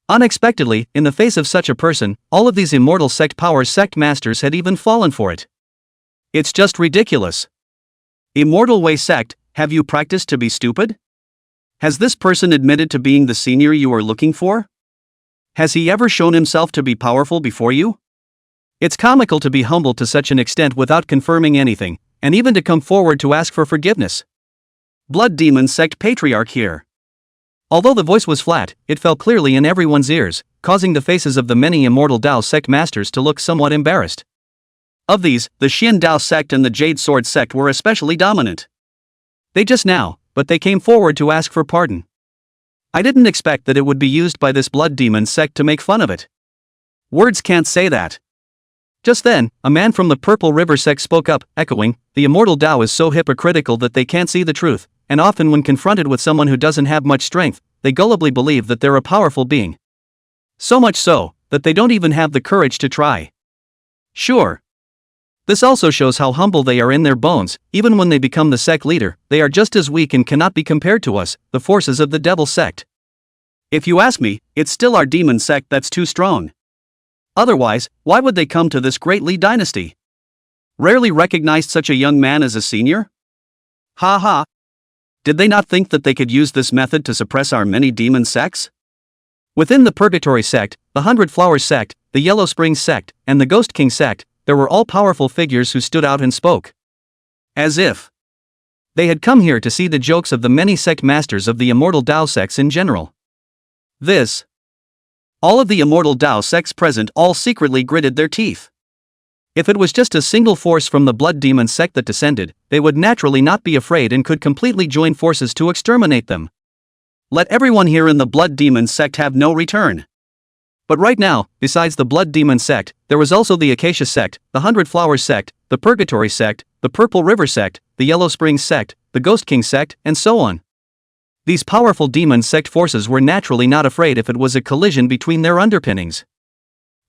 Unexpectedly, in the face of such a person, all of these immortal sect powers sect masters had even fallen for it. It's just ridiculous. Immortal Way sect, have you practiced to be stupid? Has this person admitted to being the senior you are looking for? Has he ever shown himself to be powerful before you? It's comical to be humble to such an extent without confirming anything, and even to come forward to ask for forgiveness. Blood Demon sect patriarch here. Although the voice was flat, it fell clearly in everyone's ears, causing the faces of the many immortal Tao sect masters to look somewhat embarrassed. Of these, the Xian Dao sect and the Jade Sword sect were especially dominant. They just now, but they came forward to ask for pardon. I didn't expect that it would be used by this Blood Demon sect to make fun of it. Words can't say that. Just then, a man from the Purple River sect spoke up, echoing, "The immortal Tao is so hypocritical that they can't see the truth, and often when confronted with someone who doesn't have much strength, they gullibly believe that they're a powerful being. So much so, that they don't even have the courage to try." Sure. This also shows how humble they are in their bones. Even when they become the sect leader, they are just as weak and cannot be compared to us, the forces of the devil sect. If you ask me, it's still our demon sect that's too strong. Otherwise, why would they come to this Great Li dynasty? Rarely recognized such a young man as a senior? Ha ha. Did they not think that they could use this method to suppress our many demon sects? Within the Purgatory sect, the 100 Flowers sect, the Yellow Springs sect, and the Ghost King sect, there were all powerful figures who stood out and spoke. As if they had come here to see the jokes of the many sect masters of the immortal Tao sects in general. All of the immortal Tao sects present all secretly gritted their teeth. If it was just a single force from the Blood Demon sect that descended, they would naturally not be afraid and could completely join forces to exterminate them. Let everyone here in the Blood Demon sect have no return. But right now, besides the Blood Demon sect, there was also the Acacia sect, the 100 Flowers sect, the Purgatory sect, the Purple River sect, the Yellow Springs sect, the Ghost King sect, and so on. These powerful demon sect forces were naturally not afraid if it was a collision between their underpinnings.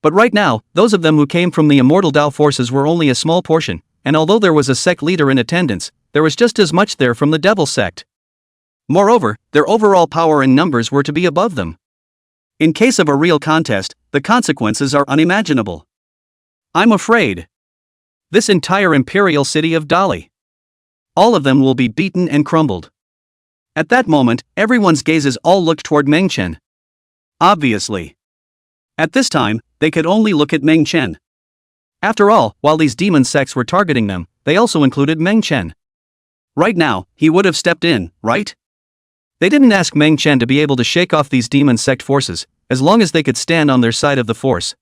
But right now, those of them who came from the immortal Tao forces were only a small portion, and although there was a sect leader in attendance, there was just as much there from the Devil sect. Moreover, their overall power and numbers were to be above them. In case of a real contest, the consequences are unimaginable. I'm afraid. This entire imperial city of Dali. All of them will be beaten and crumbled. At that moment, everyone's gazes all looked toward Meng Chen. Obviously. At this time, they could only look at Meng Chen. After all, while these demon sects were targeting them, they also included Meng Chen. Right now, he would have stepped in, right? They didn't ask Meng Chen to be able to shake off these demon sect forces, as long as they could stand on their side of the force.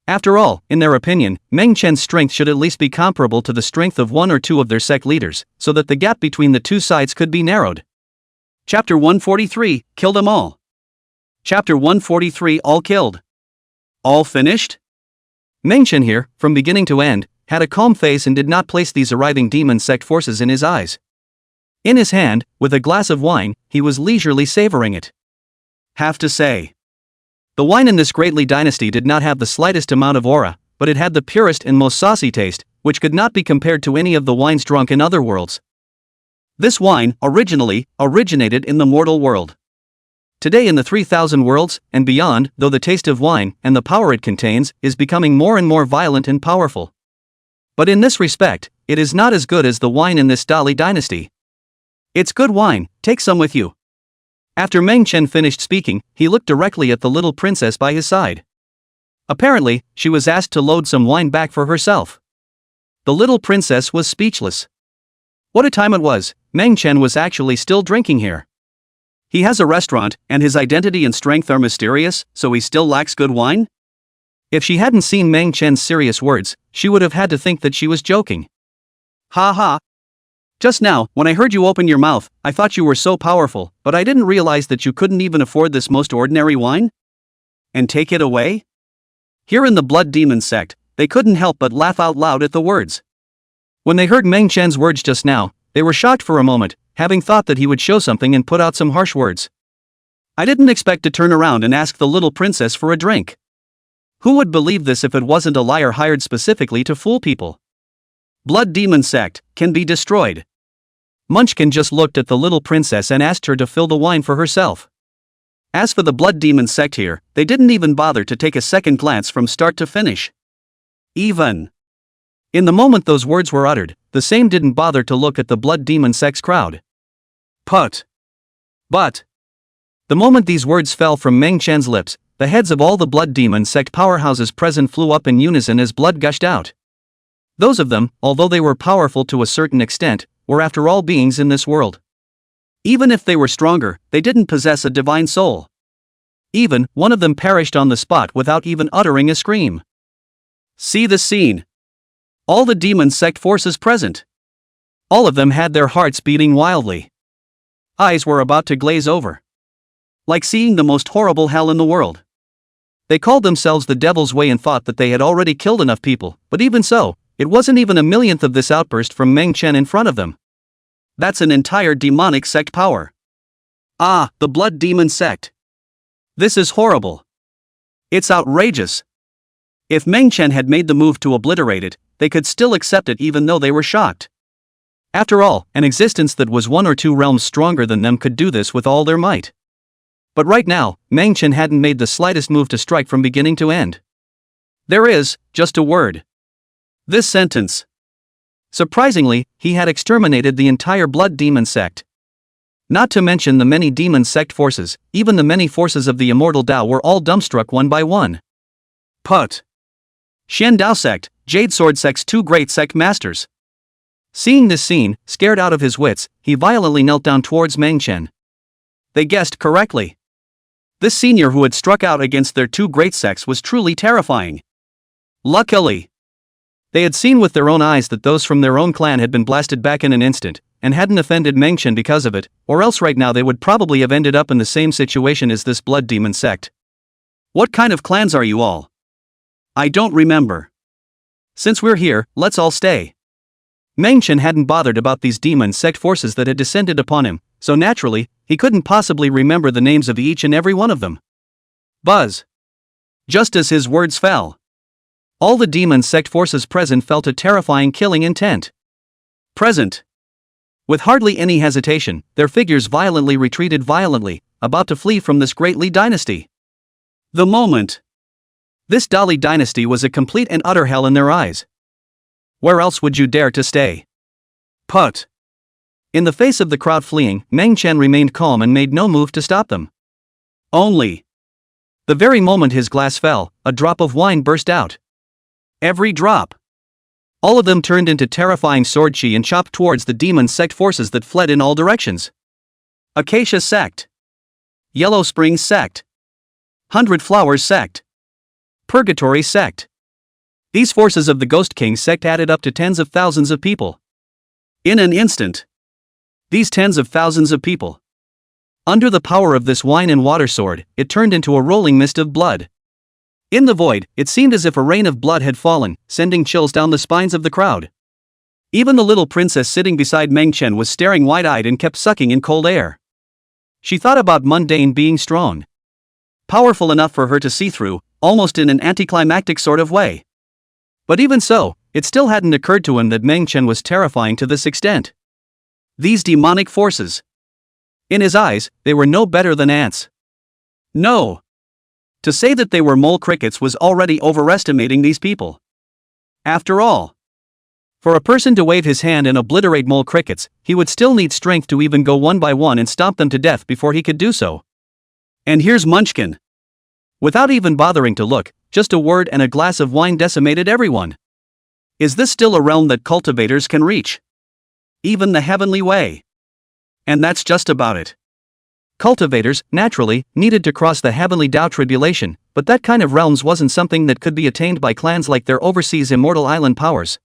After all, in their opinion, Meng Chen's strength should at least be comparable to the strength of one or two of their sect leaders, so that the gap between the two sides could be narrowed. Chapter 143, Kill them all. Chapter 143, All killed. All finished? Meng Chen here, from beginning to end, had a calm face and did not place these arriving demon sect forces in his eyes. In his hand, with a glass of wine, he was leisurely savoring it. Have to say, the wine in this greatly dynasty did not have the slightest amount of aura, but it had the purest and most saucy taste, which could not be compared to any of the wines drunk in other worlds. This wine, originated in the mortal world. Today in the 3000 worlds, and beyond, though the taste of wine, and the power it contains, is becoming more and more violent and powerful. But in this respect, it is not as good as the wine in this Dali dynasty. It's good wine, take some with you. After Meng Chen finished speaking, he looked directly at the little princess by his side. Apparently, she was asked to load some wine back for herself. The little princess was speechless. What a time it was, Meng Chen was actually still drinking here. He has a restaurant, and his identity and strength are mysterious, so he still lacks good wine? If she hadn't seen Meng Chen's serious words, she would have had to think that she was joking. Ha ha. Just now, when I heard you open your mouth, I thought you were so powerful, but I didn't realize that you couldn't even afford this most ordinary wine? And take it away? Here in the Blood Demon sect, they couldn't help but laugh out loud at the words. When they heard Meng Chen's words just now, they were shocked for a moment, having thought that he would show something and put out some harsh words. I didn't expect to turn around and ask the little princess for a drink. Who would believe this if it wasn't a liar hired specifically to fool people? Blood Demon sect can be destroyed. Munchkin just looked at the little princess and asked her to fill the wine for herself. As for the Blood Demon sect here, they didn't even bother to take a second glance from start to finish. Even in the moment those words were uttered, the same didn't bother to look at the Blood Demon sect's crowd. But the moment these words fell from Meng Chen's lips, the heads of all the Blood Demon sect powerhouses present flew up in unison as blood gushed out. Those of them, although they were powerful to a certain extent, were after all beings in this world. Even if they were stronger, they didn't possess a divine soul. Even one of them perished on the spot without even uttering a scream. See the scene. All the demon sect forces present. All of them had their hearts beating wildly. Eyes were about to glaze over. Like seeing the most horrible hell in the world. They called themselves the Devil's Way and thought that they had already killed enough people, but even so, it wasn't even a millionth of this outburst from Meng Chen in front of them. That's an entire demonic sect power. Ah, the Blood Demon sect. This is horrible. It's outrageous. If Meng Chen had made the move to obliterate it, they could still accept it even though they were shocked. After all, an existence that was one or two realms stronger than them could do this with all their might. But right now, Meng Chen hadn't made the slightest move to strike from beginning to end. There is, just a word. This sentence. Surprisingly, he had exterminated the entire Blood Demon sect. Not to mention the many demon sect forces, even the many forces of the immortal Tao were all dumbstruck one by one. Put. Shen Dao sect, Jade Sword sect's two great sect masters. Seeing this scene, scared out of his wits, he violently knelt down towards Meng Chen. They guessed correctly. This senior who had struck out against their two great sects was truly terrifying. Luckily, they had seen with their own eyes that those from their own clan had been blasted back in an instant, and hadn't offended Mengchen because of it, or else right now they would probably have ended up in the same situation as this blood demon sect. What kind of clans are you all? I don't remember. Since we're here, let's all stay. Mengchen hadn't bothered about these demon sect forces that had descended upon him, so naturally, he couldn't possibly remember the names of each and every one of them. Buzz. Just as his words fell, all the demon sect forces present felt a terrifying killing intent. Present. With hardly any hesitation, their figures violently retreated about to flee from this great Li dynasty. The moment. This Dali dynasty was a complete and utter hell in their eyes. Where else would you dare to stay? Put. In the face of the crowd fleeing, Mengchen remained calm and made no move to stop them. Only. The very moment his glass fell, a drop of wine burst out. Every drop. All of them turned into terrifying sword chi and chopped towards the demon sect forces that fled in all directions. Acacia sect. Yellow Spring sect. 100 Flowers sect. Purgatory sect. These forces of the Ghost King sect added up to tens of thousands of people. In an instant. These tens of thousands of people. Under the power of this wine and water sword, it turned into a rolling mist of blood. In the void, it seemed as if a rain of blood had fallen, sending chills down the spines of the crowd. Even the little princess sitting beside Mengchen was staring wide-eyed and kept sucking in cold air. She thought about mundane being strong, powerful enough for her to see through, almost in an anticlimactic sort of way. But even so, it still hadn't occurred to him that Mengchen was terrifying to this extent. These demonic forces. In his eyes, they were no better than ants. No. To say that they were mole crickets was already overestimating these people. After all, for a person to wave his hand and obliterate mole crickets, he would still need strength to even go one by one and stomp them to death before he could do so. And here's Munchkin. Without even bothering to look, just a word and a glass of wine decimated everyone. Is this still a realm that cultivators can reach? Even the heavenly way. And that's just about it. Cultivators, naturally, needed to cross the heavenly Tao tribulation, but that kind of realms wasn't something that could be attained by clans like their overseas immortal island powers.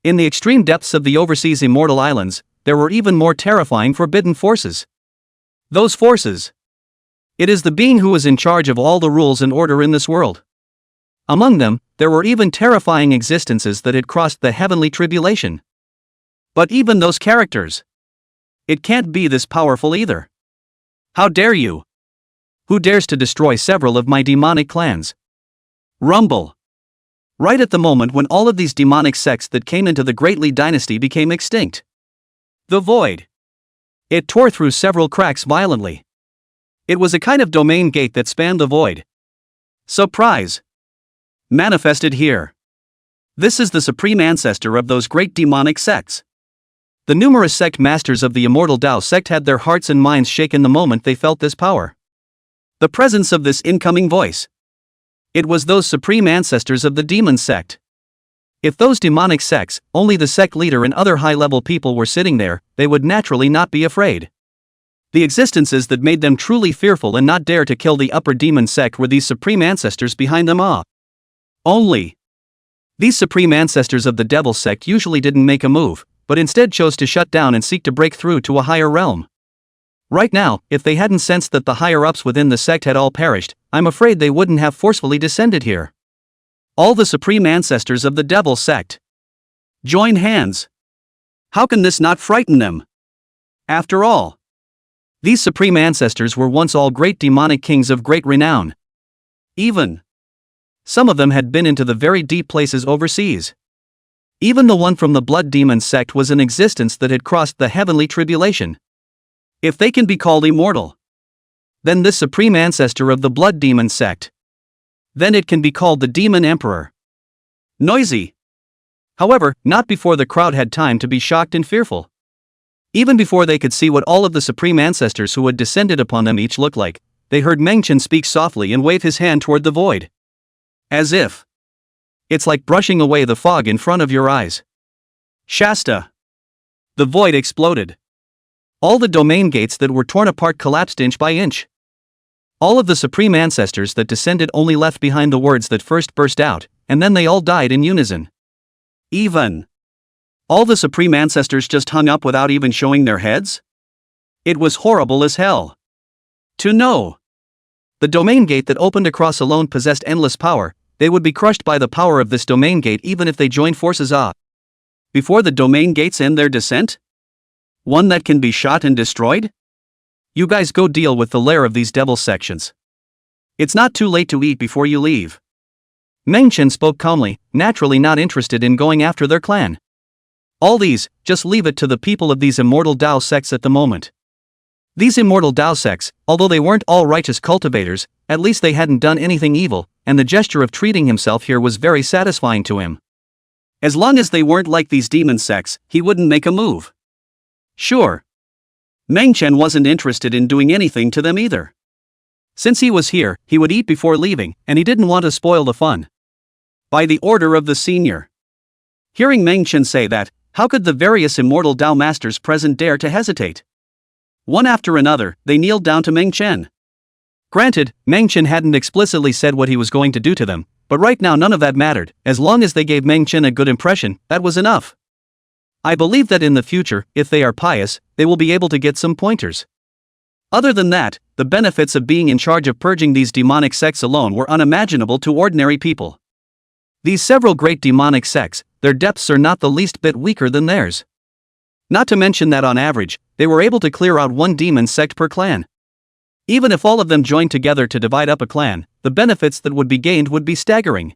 In the extreme depths of the overseas immortal islands, there were even more terrifying forbidden forces. Those forces. It is the being who is in charge of all the rules and order in this world. Among them, there were even terrifying existences that had crossed the heavenly tribulation. But even those characters. It can't be this powerful either. How dare you? Who dares to destroy several of my demonic clans? Rumble. Right at the moment when all of these demonic sects that came into the Great Li dynasty became extinct. The void. It tore through several cracks violently. It was a kind of domain gate that spanned the void. Surprise. Manifested here. This is the supreme ancestor of those great demonic sects. The numerous sect masters of the immortal Tao sect had their hearts and minds shaken the moment they felt this power. The presence of this incoming voice. It was those supreme ancestors of the demon sect. If those demonic sects, only the sect leader and other high-level people were sitting there, they would naturally not be afraid. The existences that made them truly fearful and not dare to kill the upper demon sect were these supreme ancestors behind them all. Only. These supreme ancestors of the devil sect usually didn't make a move, but instead chose to shut down and seek to break through to a higher realm. Right now, if they hadn't sensed that the higher-ups within the sect had all perished, I'm afraid they wouldn't have forcefully descended here. All the supreme ancestors of the devil sect. Join hands. How can this not frighten them? After all, these supreme ancestors were once all great demonic kings of great renown. Even some of them had been into the very deep places overseas. Even the one from the blood demon sect was an existence that had crossed the heavenly tribulation. If they can be called immortal, then this supreme ancestor of the blood demon sect, then it can be called the demon emperor. Noisy. However, not before the crowd had time to be shocked and fearful. Even before they could see what all of the supreme ancestors who had descended upon them each looked like, they heard Mengchen speak softly and wave his hand toward the void. As if it's like brushing away the fog in front of your eyes. Shasta. The void exploded. All the domain gates that were torn apart collapsed inch by inch. All of the supreme ancestors that descended only left behind the words that first burst out, and then they all died in unison. Even All the supreme ancestors just hung up without even showing their heads? It was horrible as hell. To know. The domain gate that opened across alone possessed endless power. They would be crushed by the power of this domain gate even if they joined forces. Before the domain gates end their descent? One that can be shot and destroyed? You guys go deal with the lair of these devil sections. It's not too late to eat before you leave. Meng Chen spoke calmly, naturally not interested in going after their clan. All these, just leave it to the people of these immortal Dao sects at the moment. These immortal Dao sects, although they weren't all righteous cultivators, at least they hadn't done anything evil, and the gesture of treating himself here was very satisfying to him. As long as they weren't like these demon sects, he wouldn't make a move. Sure. Meng Chen wasn't interested in doing anything to them either. Since he was here, he would eat before leaving, and he didn't want to spoil the fun. By the order of the senior. Hearing Meng Chen say that, how could the various immortal Dao masters present dare to hesitate? One after another, they kneeled down to Meng Chen. Granted, Meng Chen hadn't explicitly said what he was going to do to them, but right now none of that mattered. As long as they gave Meng Chen a good impression, that was enough. I believe that in the future, if they are pious, they will be able to get some pointers. Other than that, the benefits of being in charge of purging these demonic sects alone were unimaginable to ordinary people. These several great demonic sects, their depths are not the least bit weaker than theirs. Not to mention that on average, they were able to clear out one demon sect per clan. Even if all of them joined together to divide up a clan, the benefits that would be gained would be staggering.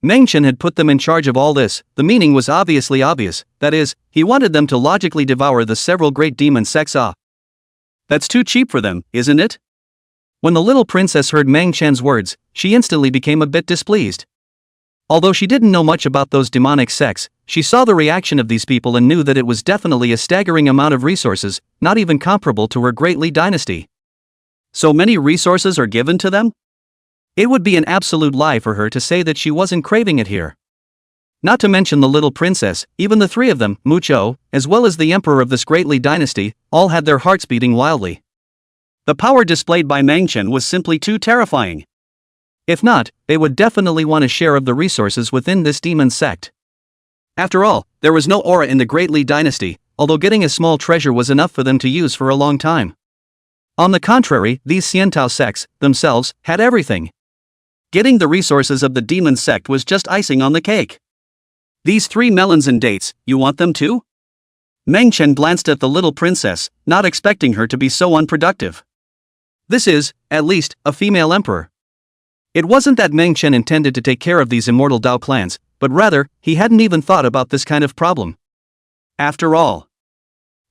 Meng Chen had put them in charge of all this. The meaning was obviously obvious, that is, he wanted them to logically devour the several great demon sects. That's too cheap for them, isn't it? When the little princess heard Meng Chen's words, she instantly became a bit displeased. Although she didn't know much about those demonic sects, she saw the reaction of these people and knew that it was definitely a staggering amount of resources, not even comparable to her great Li dynasty. So many resources are given to them? It would be an absolute lie for her to say that she wasn't craving it here. Not to mention the little princess, even the three of them, Mu Chou, as well as the emperor of this great Li dynasty, all had their hearts beating wildly. The power displayed by Meng Chen was simply too terrifying. If not, they would definitely want a share of the resources within this demon sect. After all, there was no aura in the great Li dynasty, although getting a small treasure was enough for them to use for a long time. On the contrary, these Xiantao sects, themselves, had everything. Getting the resources of the demon sect was just icing on the cake. These 3 melons and dates, you want them too? Meng Chen glanced at the little princess, not expecting her to be so unproductive. This is, at least, a female emperor. It wasn't that Meng Chen intended to take care of these immortal Dao clans, but rather, he hadn't even thought about this kind of problem. After all,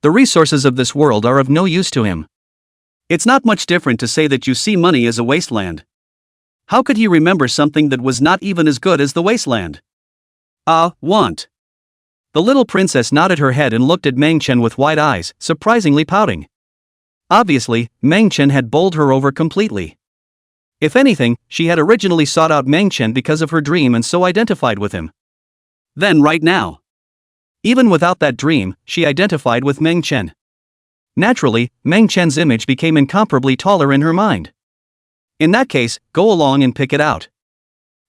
the resources of this world are of no use to him. It's not much different to say that you see money as a wasteland. How could he remember something that was not even as good as the wasteland? Want. The little princess nodded her head and looked at Meng Chen with wide eyes, surprisingly pouting. Obviously, Meng Chen had bowled her over completely. If anything, she had originally sought out Meng Chen because of her dream and so identified with him. Then right now. Even without that dream, she identified with Meng Chen. Naturally, Meng Chen's image became incomparably taller in her mind. In that case, go along and pick it out.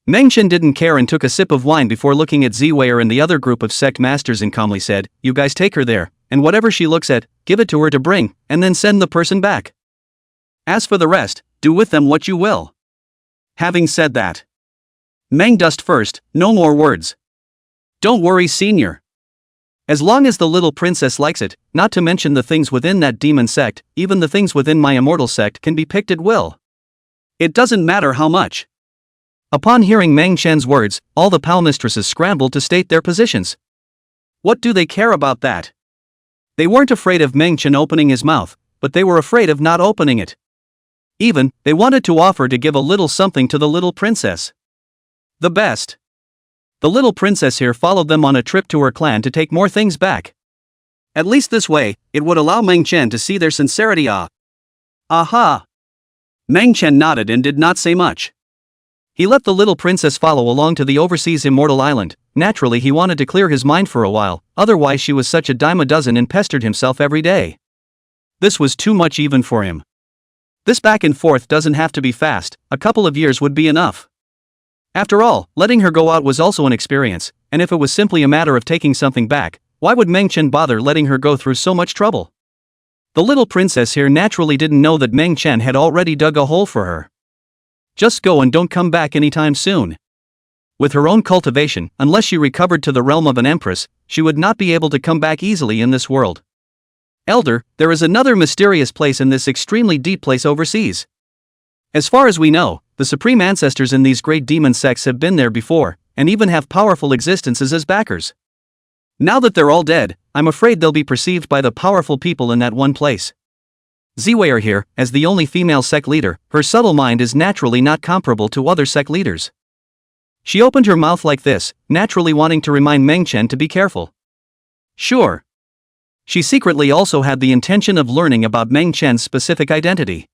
Meng Chen didn't care and took a sip of wine before looking at Ziwei and the other group of sect masters and calmly said, "You guys take her there, and whatever she looks at, give it to her to bring, and then send the person back. As for the rest, do with them what you will." Having said that, Meng dust first, no more words. Don't worry, senior. As long as the little princess likes it, not to mention the things within that demon sect, even the things within my immortal sect can be picked at will. It doesn't matter how much. Upon hearing Meng Chen's words, all the pal mistresses scrambled to state their positions. What do they care about that? They weren't afraid of Meng Chen opening his mouth, but they were afraid of not opening it. Even, they wanted to offer to give a little something to the little princess. The best. The little princess here followed them on a trip to her clan to take more things back. At least this way, it would allow Meng Chen to see their sincerity. Aha! Meng Chen nodded and did not say much. He let the little princess follow along to the overseas immortal island. Naturally, he wanted to clear his mind for a while, otherwise she was such a dime a dozen and pestered himself every day. This was too much even for him. This back and forth doesn't have to be fast, a couple of years would be enough. After all, letting her go out was also an experience, and if it was simply a matter of taking something back, Why would Meng Chen bother letting her go through so much trouble? The little princess here naturally didn't know that Meng Chen had already dug a hole for her. Just go and don't come back anytime soon. With her own cultivation, unless she recovered to the realm of an empress, she would not be able to come back easily in this world. Elder, there is another mysterious place in this extremely deep place overseas. As far as we know, the supreme ancestors in these great demon sects have been there before, and even have powerful existences as backers. Now that they're all dead, I'm afraid they'll be perceived by the powerful people in that one place. Ziwei here, as the only female sect leader, her subtle mind is naturally not comparable to other sect leaders. She opened her mouth like this, naturally wanting to remind Meng Chen to be careful. Sure. She secretly also had the intention of learning about Meng Chen's specific identity.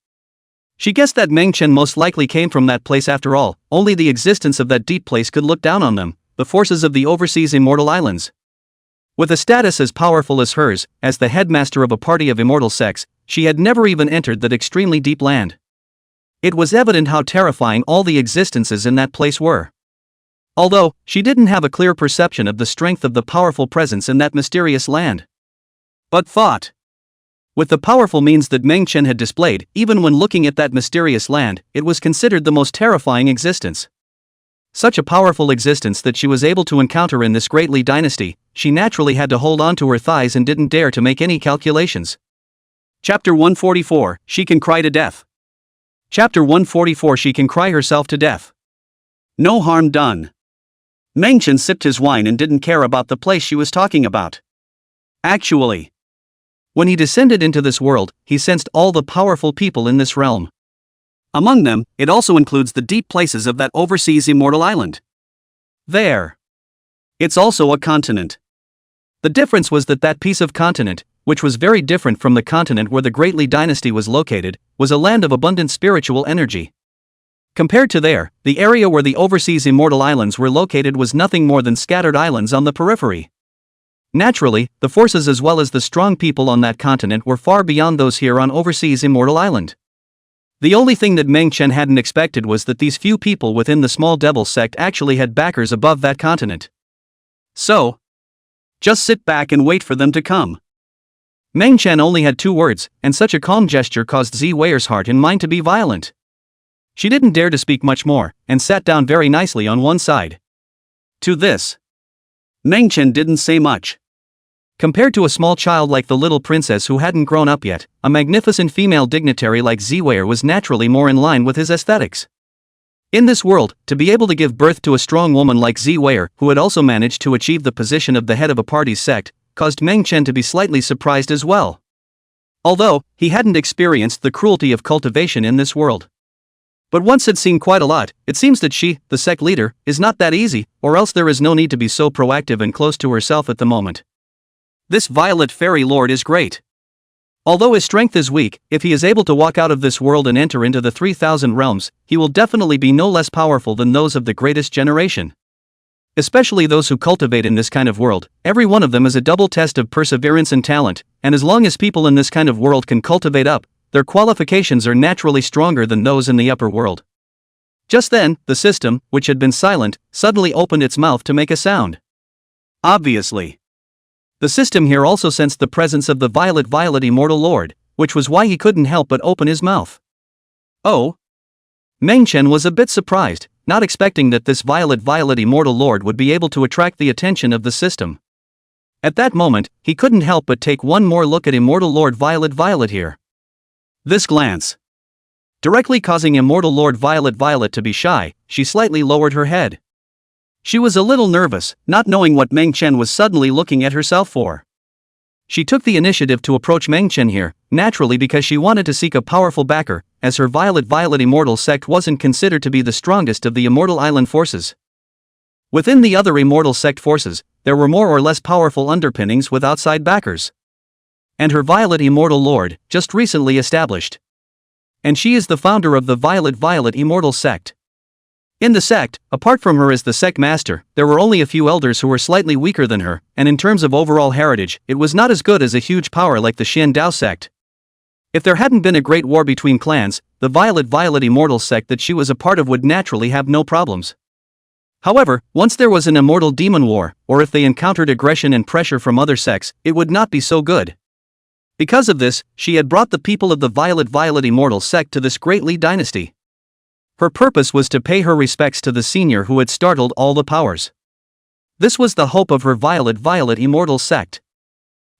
She guessed that Meng Chen most likely came from that place after all, only the existence of that deep place could look down on them, the forces of the overseas immortal islands. With a status as powerful as hers, as the headmaster of a party of immortal sects, she had never even entered that extremely deep land. It was evident how terrifying all the existences in that place were. Although, she didn't have a clear perception of the strength of the powerful presence in that mysterious land. But thought. With the powerful means that Meng Chen had displayed, even when looking at that mysterious land, it was considered the most terrifying existence. Such a powerful existence that she was able to encounter in this great Li dynasty, she naturally had to hold on to her thighs and didn't dare to make any calculations. Chapter 144, She Can Cry to Death. Chapter 144, She Can Cry Herself to Death. No harm done. Meng Chen sipped his wine and didn't care about the place she was talking about. Actually, when he descended into this world, he sensed all the powerful people in this realm. Among them, it also includes the deep places of that overseas immortal island. There. It's also a continent. The difference was that that piece of continent, which was very different from the continent where the Great Li dynasty was located, was a land of abundant spiritual energy. Compared to there, the area where the overseas immortal islands were located was nothing more than scattered islands on the periphery. Naturally, the forces as well as the strong people on that continent were far beyond those here on overseas immortal island. The only thing that Meng Chen hadn't expected was that these few people within the small devil sect actually had backers above that continent. So, just sit back and wait for them to come. Meng Chen only had 2 words, and such a calm gesture caused Ziweier's heart and mind to be violent. She didn't dare to speak much more, and sat down very nicely on one side. To this, Meng Chen didn't say much. Compared to a small child like the little princess who hadn't grown up yet, a magnificent female dignitary like Ziweier was naturally more in line with his aesthetics. In this world, to be able to give birth to a strong woman like Ziweier, who had also managed to achieve the position of the head of a party's sect, caused Meng Chen to be slightly surprised as well. Although, he hadn't experienced the cruelty of cultivation in this world. But once had seen quite a lot, it seems that she, the sect leader, is not that easy, or else there is no need to be so proactive and close to herself at the moment. This violet fairy lord is great. Although his strength is weak, if he is able to walk out of this world and enter into the 3,000 realms, he will definitely be no less powerful than those of the greatest generation. Especially those who cultivate in this kind of world, every one of them is a double test of perseverance and talent, and as long as people in this kind of world can cultivate up, their qualifications are naturally stronger than those in the upper world. Just then, the system, which had been silent, suddenly opened its mouth to make a sound. Obviously. The system here also sensed the presence of the violet immortal lord, which was why he couldn't help but open his mouth. Oh? Meng Chen was a bit surprised, not expecting that this violet immortal lord would be able to attract the attention of the system. At that moment, he couldn't help but take one more look at immortal lord Violet here. This glance, directly causing immortal lord Violet to be shy, she slightly lowered her head. She was a little nervous, not knowing what Meng Chen was suddenly looking at herself for. She took the initiative to approach Meng Chen here, naturally because she wanted to seek a powerful backer, as her violet immortal sect wasn't considered to be the strongest of the immortal island forces. Within the other immortal sect forces, there were more or less powerful underpinnings with outside backers. And her violet immortal lord, just recently established. And she is the founder of the violet immortal sect. In the sect, apart from her as the sect master, there were only a few elders who were slightly weaker than her, and in terms of overall heritage, it was not as good as a huge power like the Xian Dao sect. If there hadn't been a great war between clans, the violet immortal sect that she was a part of would naturally have no problems. However, once there was an immortal demon war, or if they encountered aggression and pressure from other sects, it would not be so good. Because of this, she had brought the people of the Violet Immortal sect to this great Li dynasty. Her purpose was to pay her respects to the senior who had startled all the powers. This was the hope of her Violet Immortal sect.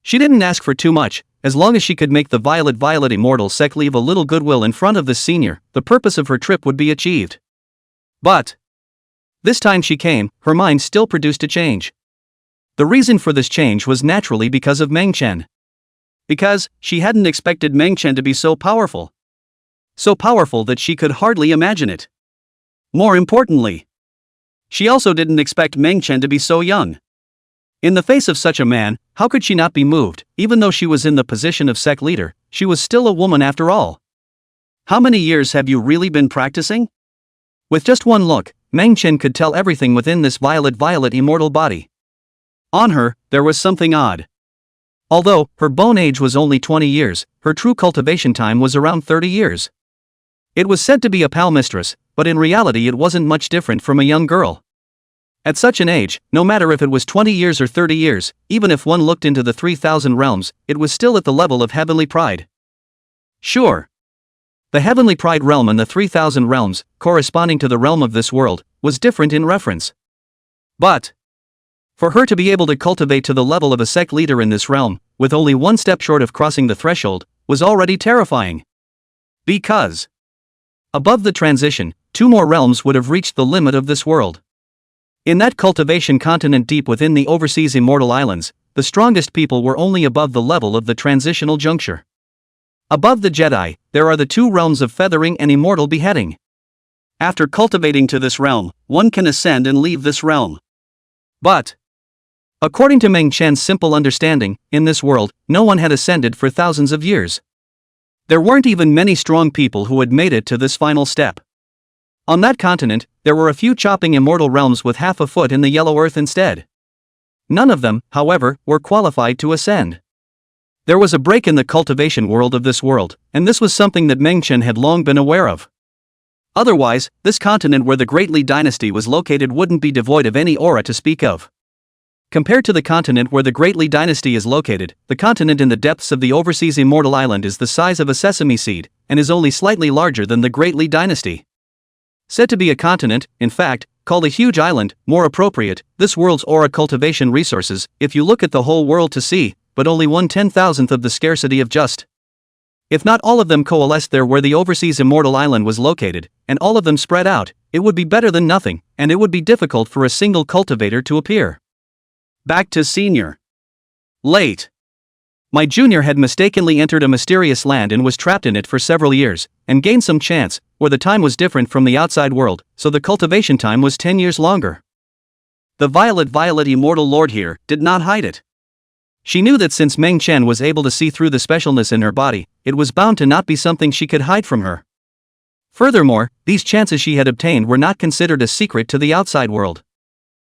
She didn't ask for too much, as long as she could make the Violet Immortal sect leave a little goodwill in front of the senior, the purpose of her trip would be achieved. But this time she came, her mind still produced a change. The reason for this change was naturally because of Meng Chen. Because she hadn't expected Meng Chen to be so powerful. So powerful that she could hardly imagine it. More importantly, she also didn't expect Meng Chen to be so young. In the face of such a man, how could she not be moved? Even though she was in the position of sect leader, she was still a woman after all. How many years have you really been practicing? With just one look, Meng Chen could tell everything within this Violet Immortal body. On her, there was something odd. Although her bone age was only 20 years, her true cultivation time was around 30 years. It was said to be a pal mistress, but in reality it wasn't much different from a young girl. At such an age, no matter if it was 20 years or 30 years, even if one looked into the 3,000 realms, it was still at the level of heavenly pride. Sure. The heavenly pride realm and the 3,000 realms, corresponding to the realm of this world, was different in reference. But for her to be able to cultivate to the level of a sect leader in this realm, with only one step short of crossing the threshold, was already terrifying. Because above the transition, 2 more realms would have reached the limit of this world. In that cultivation continent deep within the overseas immortal islands, the strongest people were only above the level of the transitional juncture. Above the Jedi, there are the 2 realms of feathering and immortal beheading. After cultivating to this realm, one can ascend and leave this realm. But according to Meng Chen's simple understanding, in this world, no one had ascended for thousands of years. There weren't even many strong people who had made it to this final step. On that continent, there were a few chopping immortal realms with half a foot in the yellow earth instead. None of them, however, were qualified to ascend. There was a break in the cultivation world of this world, and this was something that Meng Chen had long been aware of. Otherwise, this continent where the Great Li dynasty was located wouldn't be devoid of any aura to speak of. Compared to the continent where the Great Li dynasty is located, the continent in the depths of the overseas immortal island is the size of a sesame seed, and is only slightly larger than the Great Li dynasty. Said to be a continent, in fact, called a huge island, more appropriate, this world's aura cultivation resources, if you look at the whole world to see, but only 1/10,000th of the scarcity of just. If not all of them coalesced there where the overseas immortal island was located, and all of them spread out, it would be better than nothing, and it would be difficult for a single cultivator to appear. Back to senior. Late. My junior had mistakenly entered a mysterious land and was trapped in it for several years, and gained some chance, where the time was different from the outside world, so the cultivation time was 10 years longer. The Violet Immortal Lord here did not hide it. She knew that since Meng Chen was able to see through the specialness in her body, it was bound to not be something she could hide from her. Furthermore, these chances she had obtained were not considered a secret to the outside world.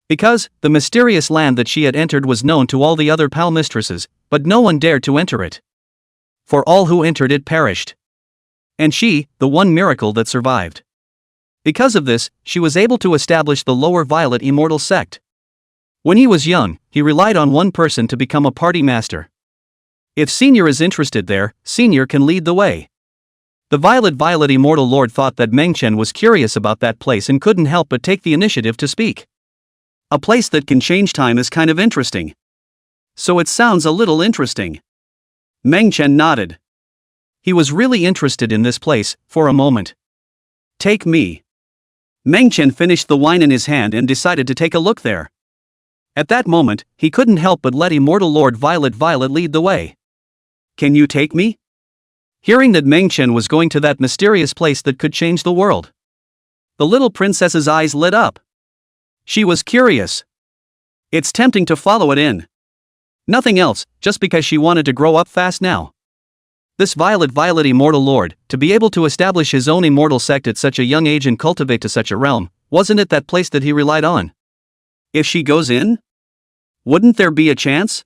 Because the mysterious land that she had entered was known to all the other pal mistresses, but no one dared to enter it. For all who entered it perished. And she, the one miracle that survived. Because of this, she was able to establish the lower Violet Immortal sect. When he was young, he relied on one person to become a party master. If Senior is interested there, Senior can lead the way. The Violet Immortal Lord thought that Meng Chen was curious about that place and couldn't help but take the initiative to speak. A place that can change time is kind of interesting. So it sounds a little interesting. Meng Chen nodded. He was really interested in this place, for a moment. Take me. Meng Chen finished the wine in his hand and decided to take a look there. At that moment, he couldn't help but let Immortal Lord Violet lead the way. Can you take me? Hearing that Meng Chen was going to that mysterious place that could change the world, the little princess's eyes lit up. She was curious. It's tempting to follow it in. Nothing else, just because she wanted to grow up fast now. This Violet Immortal Lord, to be able to establish his own immortal sect at such a young age and cultivate to such a realm, wasn't it that place that he relied on? If she goes in? Wouldn't there be a chance?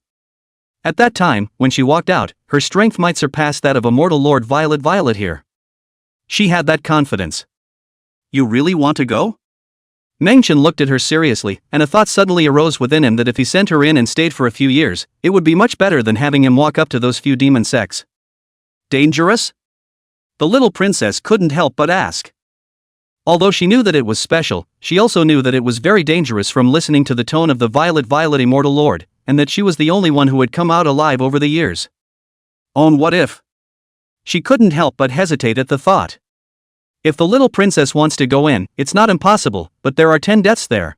At that time, when she walked out, her strength might surpass that of Immortal Lord Violet here. She had that confidence. You really want to go? Meng Chen looked at her seriously, and a thought suddenly arose within him that if he sent her in and stayed for a few years, it would be much better than having him walk up to those few demon sects. Dangerous? The little princess couldn't help but ask. Although she knew that it was special, she also knew that it was very dangerous from listening to the tone of the violet immortal lord, and that she was the only one who had come out alive over the years. What if? She couldn't help but hesitate at the thought. If the little princess wants to go in, it's not impossible, but there are 10 deaths there.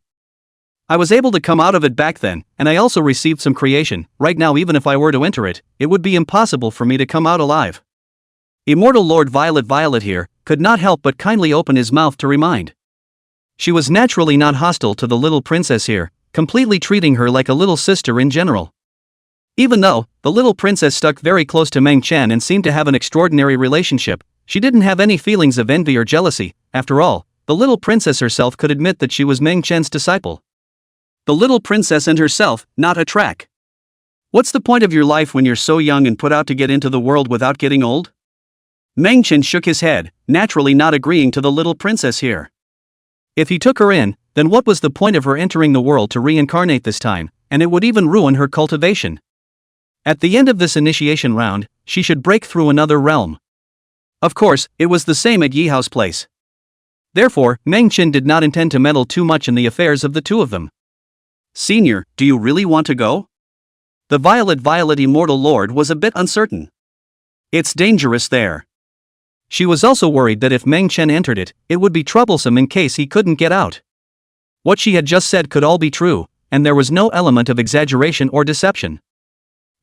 I was able to come out of it back then, and I also received some creation. Right now, even if I were to enter it, it would be impossible for me to come out alive. Immortal Lord Violet here could not help but kindly open his mouth to remind. She was naturally not hostile to the little princess here, completely treating her like a little sister in general. Even though the little princess stuck very close to Meng Chen and seemed to have an extraordinary relationship, she didn't have any feelings of envy or jealousy. After all, the little princess herself could admit that she was Meng Chen's disciple. The little princess and herself, not a track. What's the point of your life when you're so young and put out to get into the world without getting old? Meng Chen shook his head, naturally not agreeing to the little princess here. If he took her in, then what was the point of her entering the world to reincarnate this time, and it would even ruin her cultivation. At the end of this initiation round, she should break through another realm. Of course, it was the same at Yihao's place. Therefore, Meng Chen did not intend to meddle too much in the affairs of the two of them. Senior, do you really want to go? The violet immortal lord was a bit uncertain. It's dangerous there. She was also worried that if Meng Chen entered it, it would be troublesome in case he couldn't get out. What she had just said could all be true, and there was no element of exaggeration or deception.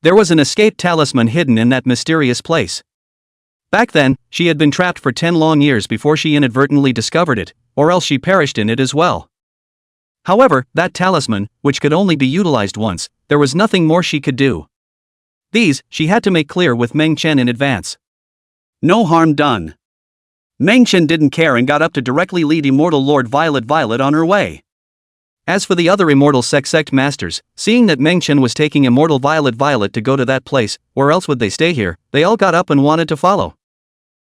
There was an escape talisman hidden in that mysterious place. Back then, she had been trapped for 10 long years before she inadvertently discovered it, or else she perished in it as well. However, that talisman, which could only be utilized once, there was nothing more she could do. These, she had to make clear with Meng Chen in advance. No harm done. Meng Chen didn't care and got up to directly lead Immortal Lord Violet on her way. As for the other immortal sect masters, seeing that Meng Chen was taking Immortal Violet to go to that place, where else would they stay here, they all got up and wanted to follow.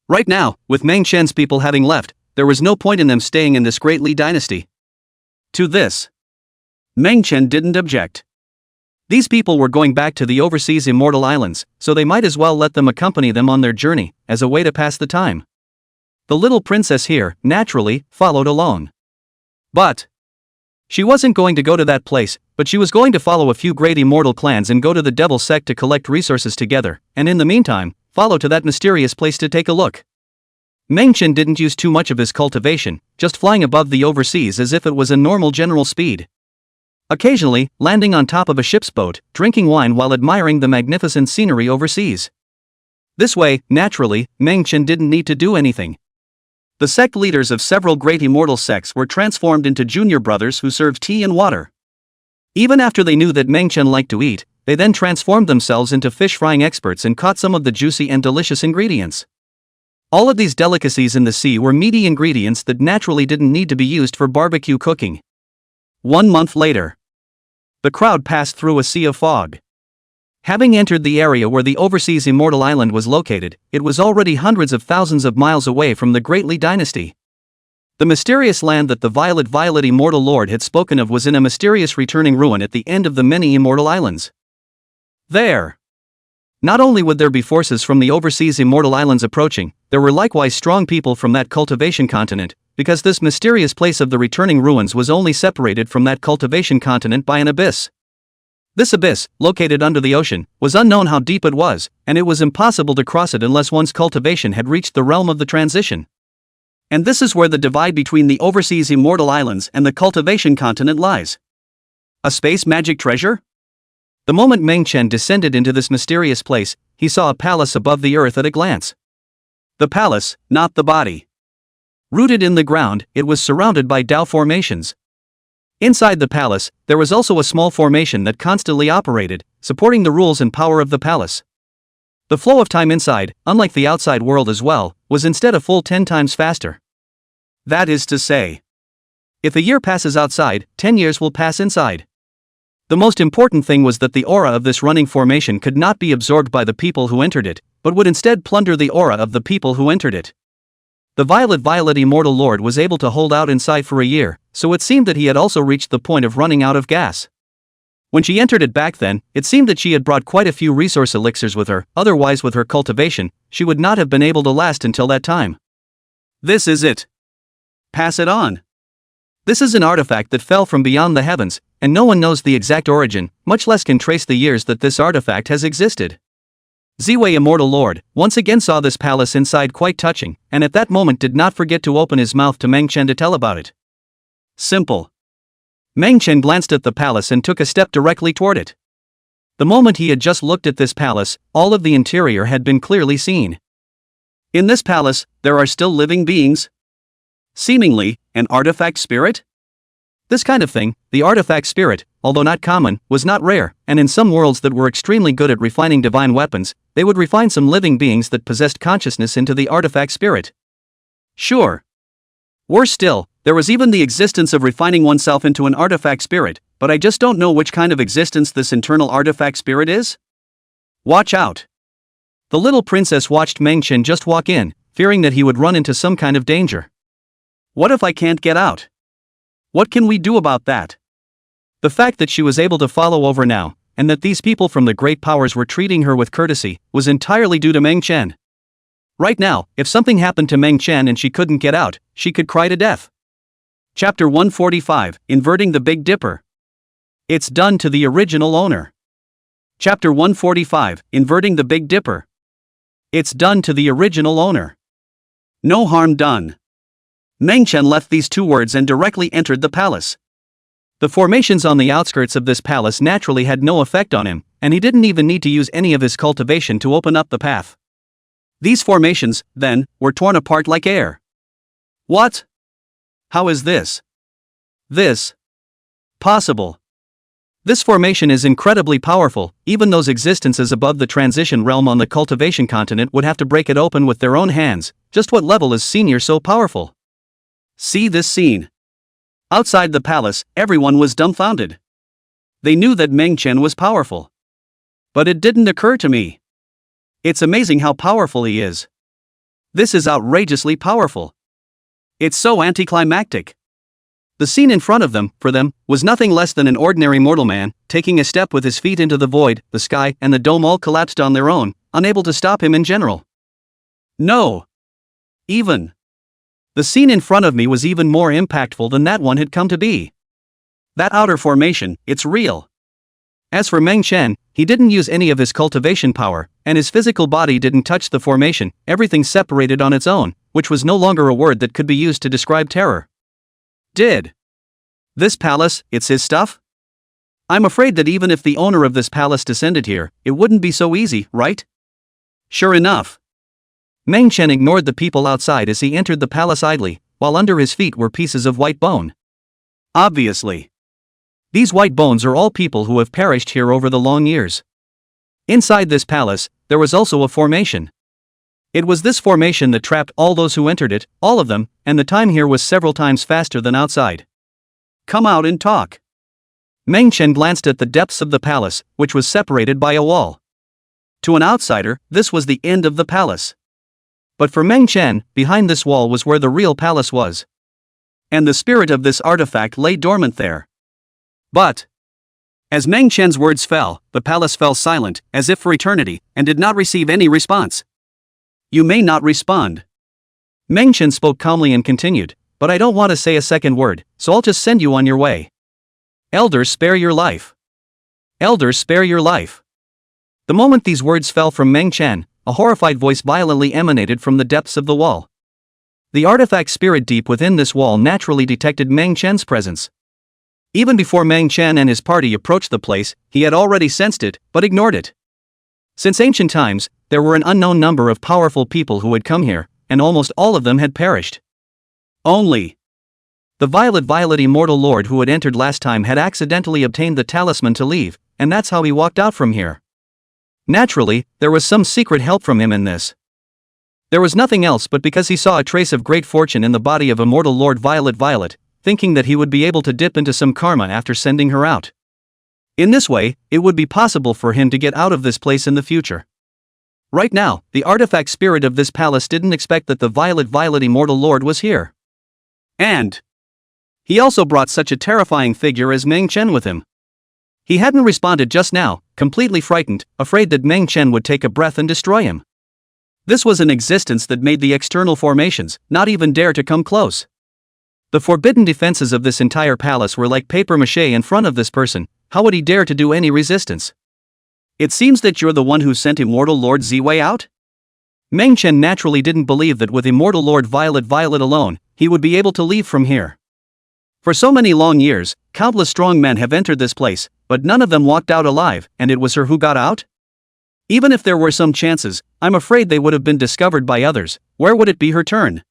Right now, with Meng Chen's people having left, there was no point in them staying in this great Li dynasty. To this, Meng Chen didn't object. These people were going back to the overseas immortal islands, so they might as well let them accompany them on their journey, as a way to pass the time. The little princess here, naturally, followed along. But she wasn't going to go to that place, but she was going to follow a few great immortal clans and go to the devil sect to collect resources together, and in the meantime, follow to that mysterious place to take a look. Meng Chen didn't use too much of his cultivation, just flying above the overseas as if it was a normal general speed. Occasionally, landing on top of a ship's boat, drinking wine while admiring the magnificent scenery overseas. This way, naturally, Meng Chen didn't need to do anything. The sect leaders of several great immortal sects were transformed into junior brothers who served tea and water. Even after they knew that Meng Chen liked to eat, they then transformed themselves into fish frying experts and caught some of the juicy and delicious ingredients. All of these delicacies in the sea were meaty ingredients that naturally didn't need to be used for barbecue cooking. 1 month later, the crowd passed through a sea of fog. Having entered the area where the overseas immortal island was located, it was already hundreds of thousands of miles away from the Great Li dynasty. The mysterious land that the violet immortal lord had spoken of was in a mysterious returning ruin at the end of the many immortal islands. There, not only would there be forces from the overseas immortal islands approaching, there were likewise strong people from that cultivation continent, because this mysterious place of the returning ruins was only separated from that cultivation continent by an abyss. This abyss, located under the ocean, was unknown how deep it was, and it was impossible to cross it unless one's cultivation had reached the realm of the transition. And this is where the divide between the overseas immortal islands and the cultivation continent lies. A space magic treasure? The moment Meng Chen descended into this mysterious place, he saw a palace above the earth at a glance. The palace, not the body. Rooted in the ground, it was surrounded by Dao formations. Inside the palace, there was also a small formation that constantly operated, supporting the rules and power of the palace. The flow of time inside, unlike the outside world as well, was instead a full 10 times faster. That is to say, if a year passes outside, 10 years will pass inside. The most important thing was that the aura of this running formation could not be absorbed by the people who entered it, but would instead plunder the aura of the people who entered it. The violet immortal lord was able to hold out inside for a year, so it seemed that he had also reached the point of running out of gas. When she entered it back then, it seemed that she had brought quite a few resource elixirs with her, otherwise with her cultivation, she would not have been able to last until that time. This is it. Pass it on. This is an artifact that fell from beyond the heavens, and no one knows the exact origin, much less can trace the years that this artifact has existed. Ziwei Immortal Lord once again saw this palace inside quite touching, and at that moment did not forget to open his mouth to Meng Chen to tell about it. Simple. Meng Chen glanced at the palace and took a step directly toward it. The moment he had just looked at this palace, all of the interior had been clearly seen. In this palace, there are still living beings? Seemingly, an artifact spirit? This kind of thing, the artifact spirit, although not common, was not rare, and in some worlds that were extremely good at refining divine weapons, they would refine some living beings that possessed consciousness into the artifact spirit. Sure. Worse still, there was even the existence of refining oneself into an artifact spirit, but I just don't know which kind of existence this internal artifact spirit is? Watch out. The little princess watched Meng Chen just walk in, fearing that he would run into some kind of danger. What if I can't get out? What can we do about that? The fact that she was able to follow over now, and that these people from the great powers were treating her with courtesy, was entirely due to Meng Chen. Right now, if something happened to Meng Chen and she couldn't get out, she could cry to death. Chapter 145, Inverting the Big Dipper. It's done to the original owner. Chapter 145, Inverting the Big Dipper. It's done to the original owner. No harm done. Meng Chen left these two words and directly entered the palace. The formations on the outskirts of this palace naturally had no effect on him, and he didn't even need to use any of his cultivation to open up the path. These formations, then, were torn apart like air. What? How is this possible? This formation is incredibly powerful. Even those existences above the transition realm on the cultivation continent would have to break it open with their own hands. Just what level is Senior so powerful? See this scene. Outside the palace, everyone was dumbfounded. They knew that Meng Chen was powerful. But it didn't occur to me. It's amazing how powerful he is. This is outrageously powerful. It's so anticlimactic. The scene in front of them, for them, was nothing less than an ordinary mortal man, taking a step with his feet into the void. The sky and the dome all collapsed on their own, unable to stop him in general. No. Even. The scene in front of me was even more impactful than that one had come to be. That outer formation, it's real. As for Meng Chen, he didn't use any of his cultivation power, and his physical body didn't touch the formation. Everything separated on its own, which was no longer a word that could be used to describe terror. Did this palace, it's his stuff? I'm afraid that even if the owner of this palace descended here, it wouldn't be so easy, right? Sure enough. Meng Chen ignored the people outside as he entered the palace idly, while under his feet were pieces of white bone. Obviously. These white bones are all people who have perished here over the long years. Inside this palace, there was also a formation. It was this formation that trapped all those who entered it, all of them, and the time here was several times faster than outside. Come out and talk. Meng Chen glanced at the depths of the palace, which was separated by a wall. To an outsider, this was the end of the palace. But for Meng Chen, behind this wall was where the real palace was. And the spirit of this artifact lay dormant there. But as Meng Chen's words fell, the palace fell silent, as if for eternity, and did not receive any response. You may not respond. Meng Chen spoke calmly and continued, but I don't want to say a second word, so I'll just send you on your way. Elders, spare your life. Elders, spare your life. The moment these words fell from Meng Chen, a horrified voice violently emanated from the depths of the wall. The artifact spirit deep within this wall naturally detected Meng Chen's presence. Even before Meng Chen and his party approached the place, he had already sensed it, but ignored it. Since ancient times, there were an unknown number of powerful people who had come here, and almost all of them had perished. Only the Violet Immortal Lord who had entered last time had accidentally obtained the talisman to leave, and that's how he walked out from here. Naturally, there was some secret help from him in this. There was nothing else but because he saw a trace of great fortune in the body of Immortal Lord Violet, thinking that he would be able to dip into some karma after sending her out. In this way, it would be possible for him to get out of this place in the future. Right now, the artifact spirit of this palace didn't expect that the Violet Immortal Lord was here. And He also brought such a terrifying figure as Meng Chen with him. He hadn't responded just now, completely frightened, afraid that Meng Chen would take a breath and destroy him. This was an existence that made the external formations not even dare to come close. The forbidden defenses of this entire palace were like papier-mâché in front of this person. How would he dare to do any resistance? It seems that you're the one who sent Immortal Lord Ziwei out? Meng Chen naturally didn't believe that with Immortal Lord Violet alone, he would be able to leave from here. For so many long years, countless strong men have entered this place, but none of them walked out alive, and it was her who got out? Even if there were some chances, I'm afraid they would have been discovered by others. Where would it be her turn?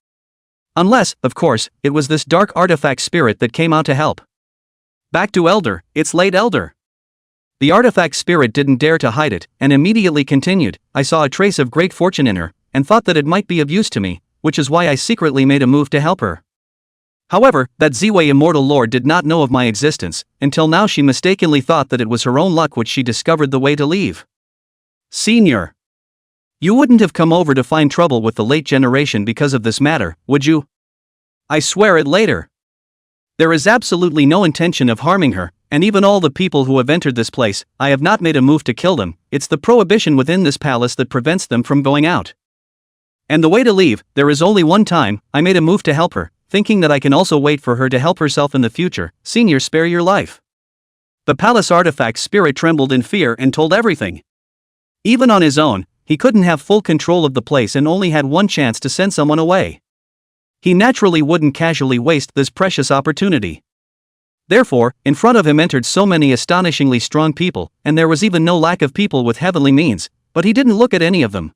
Unless, of course, it was this dark artifact spirit that came out to help. Back to Elder, it's late Elder. The artifact spirit didn't dare to hide it, and immediately continued, I saw a trace of great fortune in her, and thought that it might be of use to me, which is why I secretly made a move to help her. However, that Ziwei Immortal Lord did not know of my existence, until now she mistakenly thought that it was her own luck which she discovered the way to leave. Senior. You wouldn't have come over to find trouble with the late generation because of this matter, would you? I swear it later. There is absolutely no intention of harming her, and even all the people who have entered this place, I have not made a move to kill them, it's the prohibition within this palace that prevents them from going out. And the way to leave, there is only one time, I made a move to help her, thinking that I can also wait for her to help herself in the future. Senior, spare your life. The palace artifact spirit trembled in fear and told everything. Even on his own, he couldn't have full control of the place and only had one chance to send someone away. He naturally wouldn't casually waste this precious opportunity. Therefore, in front of him entered so many astonishingly strong people, and there was even no lack of people with heavenly means, but he didn't look at any of them.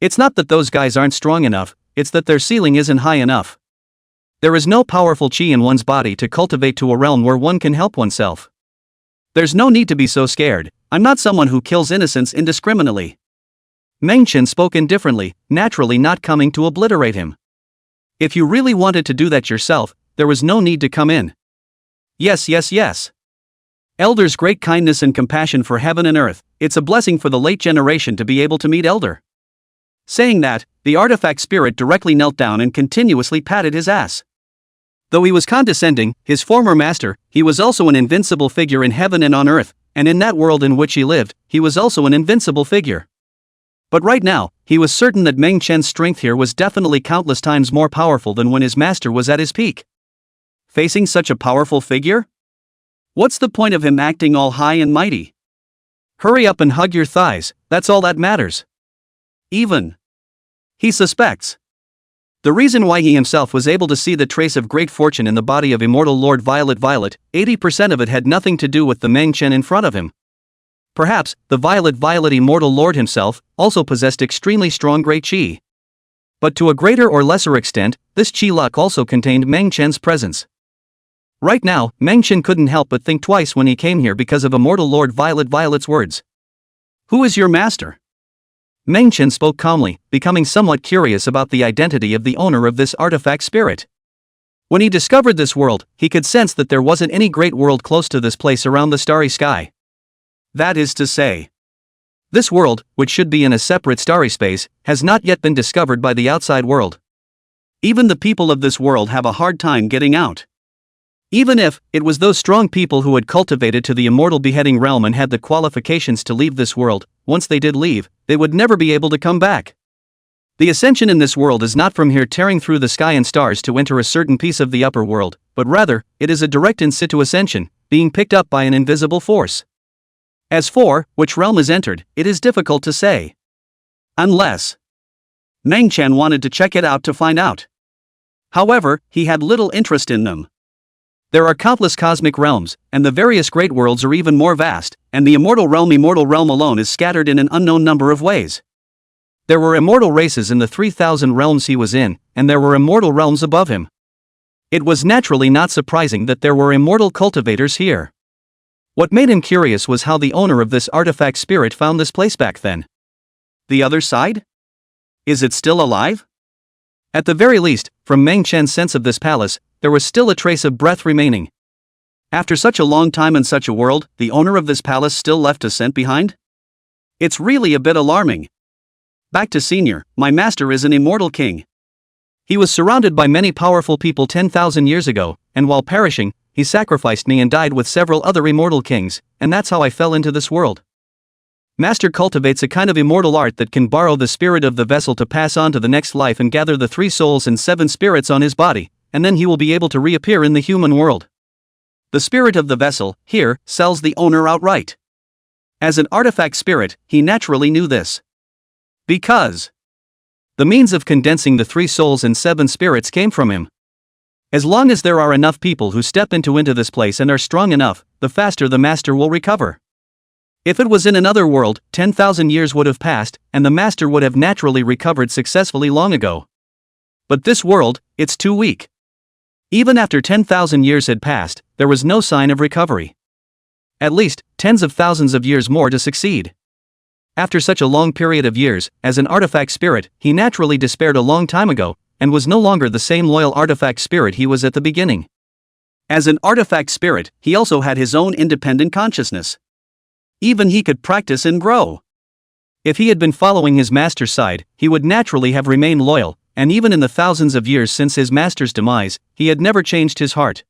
It's not that those guys aren't strong enough, it's that their ceiling isn't high enough. There is no powerful chi in one's body to cultivate to a realm where one can help oneself. There's no need to be so scared, I'm not someone who kills innocents indiscriminately. Meng Chen spoke indifferently, naturally not coming to obliterate him. If you really wanted to do that yourself, there was no need to come in. Yes. Elder's great kindness and compassion for heaven and earth, it's a blessing for the late generation to be able to meet Elder. Saying that, the artifact spirit directly knelt down and continuously patted his ass. Though he was condescending, his former master, he was also an invincible figure in heaven and on earth, and in that world in which he lived, he was also an invincible figure. But right now, he was certain that Meng Chen's strength here was definitely countless times more powerful than when his master was at his peak. Facing such a powerful figure? What's the point of him acting all high and mighty? Hurry up and hug your thighs, that's all that matters. Even he suspects. The reason why he himself was able to see the trace of great fortune in the body of Immortal Lord Violet, 80% of it had nothing to do with the Meng Chen in front of him. Perhaps, the Violet Immortal Lord himself also possessed extremely strong great chi. But to a greater or lesser extent, this chi luck also contained Meng Chen's presence. Right now, Meng Chen couldn't help but think twice when he came here because of Immortal Lord Violet's words. Who is your master? Meng Chen spoke calmly, becoming somewhat curious about the identity of the owner of this artifact spirit. When he discovered this world, he could sense that there wasn't any great world close to this place around the starry sky. That is to say, this world, which should be in a separate starry space, has not yet been discovered by the outside world. Even the people of this world have a hard time getting out. Even if it was those strong people who had cultivated to the immortal beheading realm and had the qualifications to leave this world, once they did leave, they would never be able to come back. The ascension in this world is not from here tearing through the sky and stars to enter a certain piece of the upper world, but rather, it is a direct in situ ascension, being picked up by an invisible force. As for which realm is entered, it is difficult to say. Unless Meng Chen wanted to check it out to find out. However, he had little interest in them. There are countless cosmic realms, and the various great worlds are even more vast, and the immortal realm alone is scattered in an unknown number of ways. There were immortal races in the 3,000 realms he was in, and there were immortal realms above him. It was naturally not surprising that there were immortal cultivators here. What made him curious was how the owner of this artifact spirit found this place back then. The other side? Is it still alive? At the very least, from Meng Chen's sense of this palace, there was still a trace of breath remaining. After such a long time in such a world, the owner of this palace still left a scent behind? It's really a bit alarming. Back to Senior, my master is an immortal king. He was surrounded by many powerful people 10,000 years ago, and while perishing, he sacrificed me and died with several other immortal kings, and that's how I fell into this world. Master cultivates a kind of immortal art that can borrow the spirit of the vessel to pass on to the next life and gather the 3 souls and 7 spirits on his body, and then he will be able to reappear in the human world. The spirit of the vessel, here, sells the owner outright. As an artifact spirit, he naturally knew this. Because the means of condensing the 3 souls and 7 spirits came from him. As long as there are enough people who step into this place and are strong enough, the faster the master will recover. If it was in another world, 10,000 years would have passed, and the master would have naturally recovered successfully long ago. But this world, it's too weak. Even after 10,000 years had passed, there was no sign of recovery. At least, tens of thousands of years more to succeed. After such a long period of years, as an artifact spirit, he naturally despaired a long time ago, and was no longer the same loyal artifact spirit he was at the beginning. As an artifact spirit, he also had his own independent consciousness. Even he could practice and grow. If he had been following his master's side, he would naturally have remained loyal, and even in the thousands of years since his master's demise, he had never changed his heart.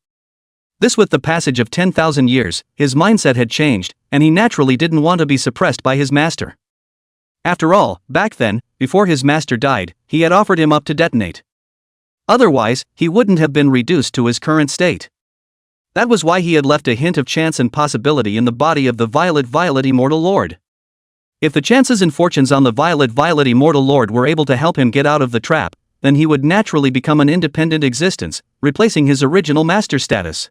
This with the passage of 10,000 years, his mindset had changed, and he naturally didn't want to be suppressed by his master. After all, back then, before his master died, he had offered him up to detonate. Otherwise, he wouldn't have been reduced to his current state. That was why he had left a hint of chance and possibility in the body of the violet immortal lord. If the chances and fortunes on the violet immortal lord were able to help him get out of the trap, then he would naturally become an independent existence, replacing his original master status.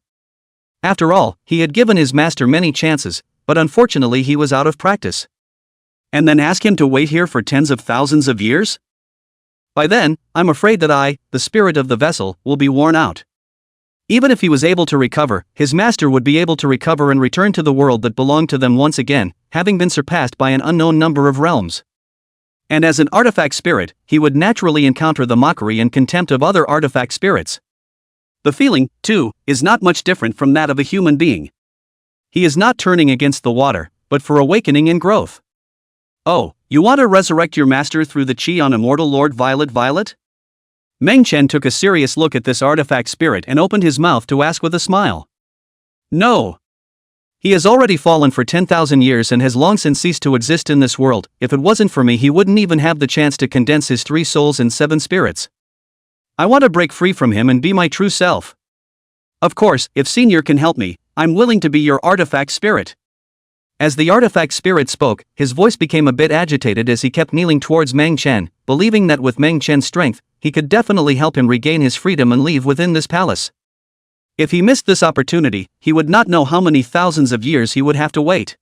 After all, he had given his master many chances, but unfortunately he was out of practice. And then ask him to wait here for tens of thousands of years? By then, I'm afraid that I, the spirit of the vessel, will be worn out. Even if he was able to recover, his master would be able to recover and return to the world that belonged to them once again, having been surpassed by an unknown number of realms. And as an artifact spirit, he would naturally encounter the mockery and contempt of other artifact spirits. The feeling, too, is not much different from that of a human being. He is not turning against the water, but for awakening and growth. Oh, you want to resurrect your master through the chi on immortal Lord Violet? Meng Chen took a serious look at this artifact spirit and opened his mouth to ask with a smile. No. He has already fallen for 10,000 years and has long since ceased to exist in this world. If it wasn't for me, he wouldn't even have the chance to condense his 3 souls and 7 spirits. I want to break free from him and be my true self. Of course, if Senior can help me, I'm willing to be your artifact spirit. As the artifact spirit spoke, his voice became a bit agitated as he kept kneeling towards Meng Chen, believing that with Meng Chen's strength, he could definitely help him regain his freedom and leave within this palace. If he missed this opportunity, he would not know how many thousands of years he would have to wait.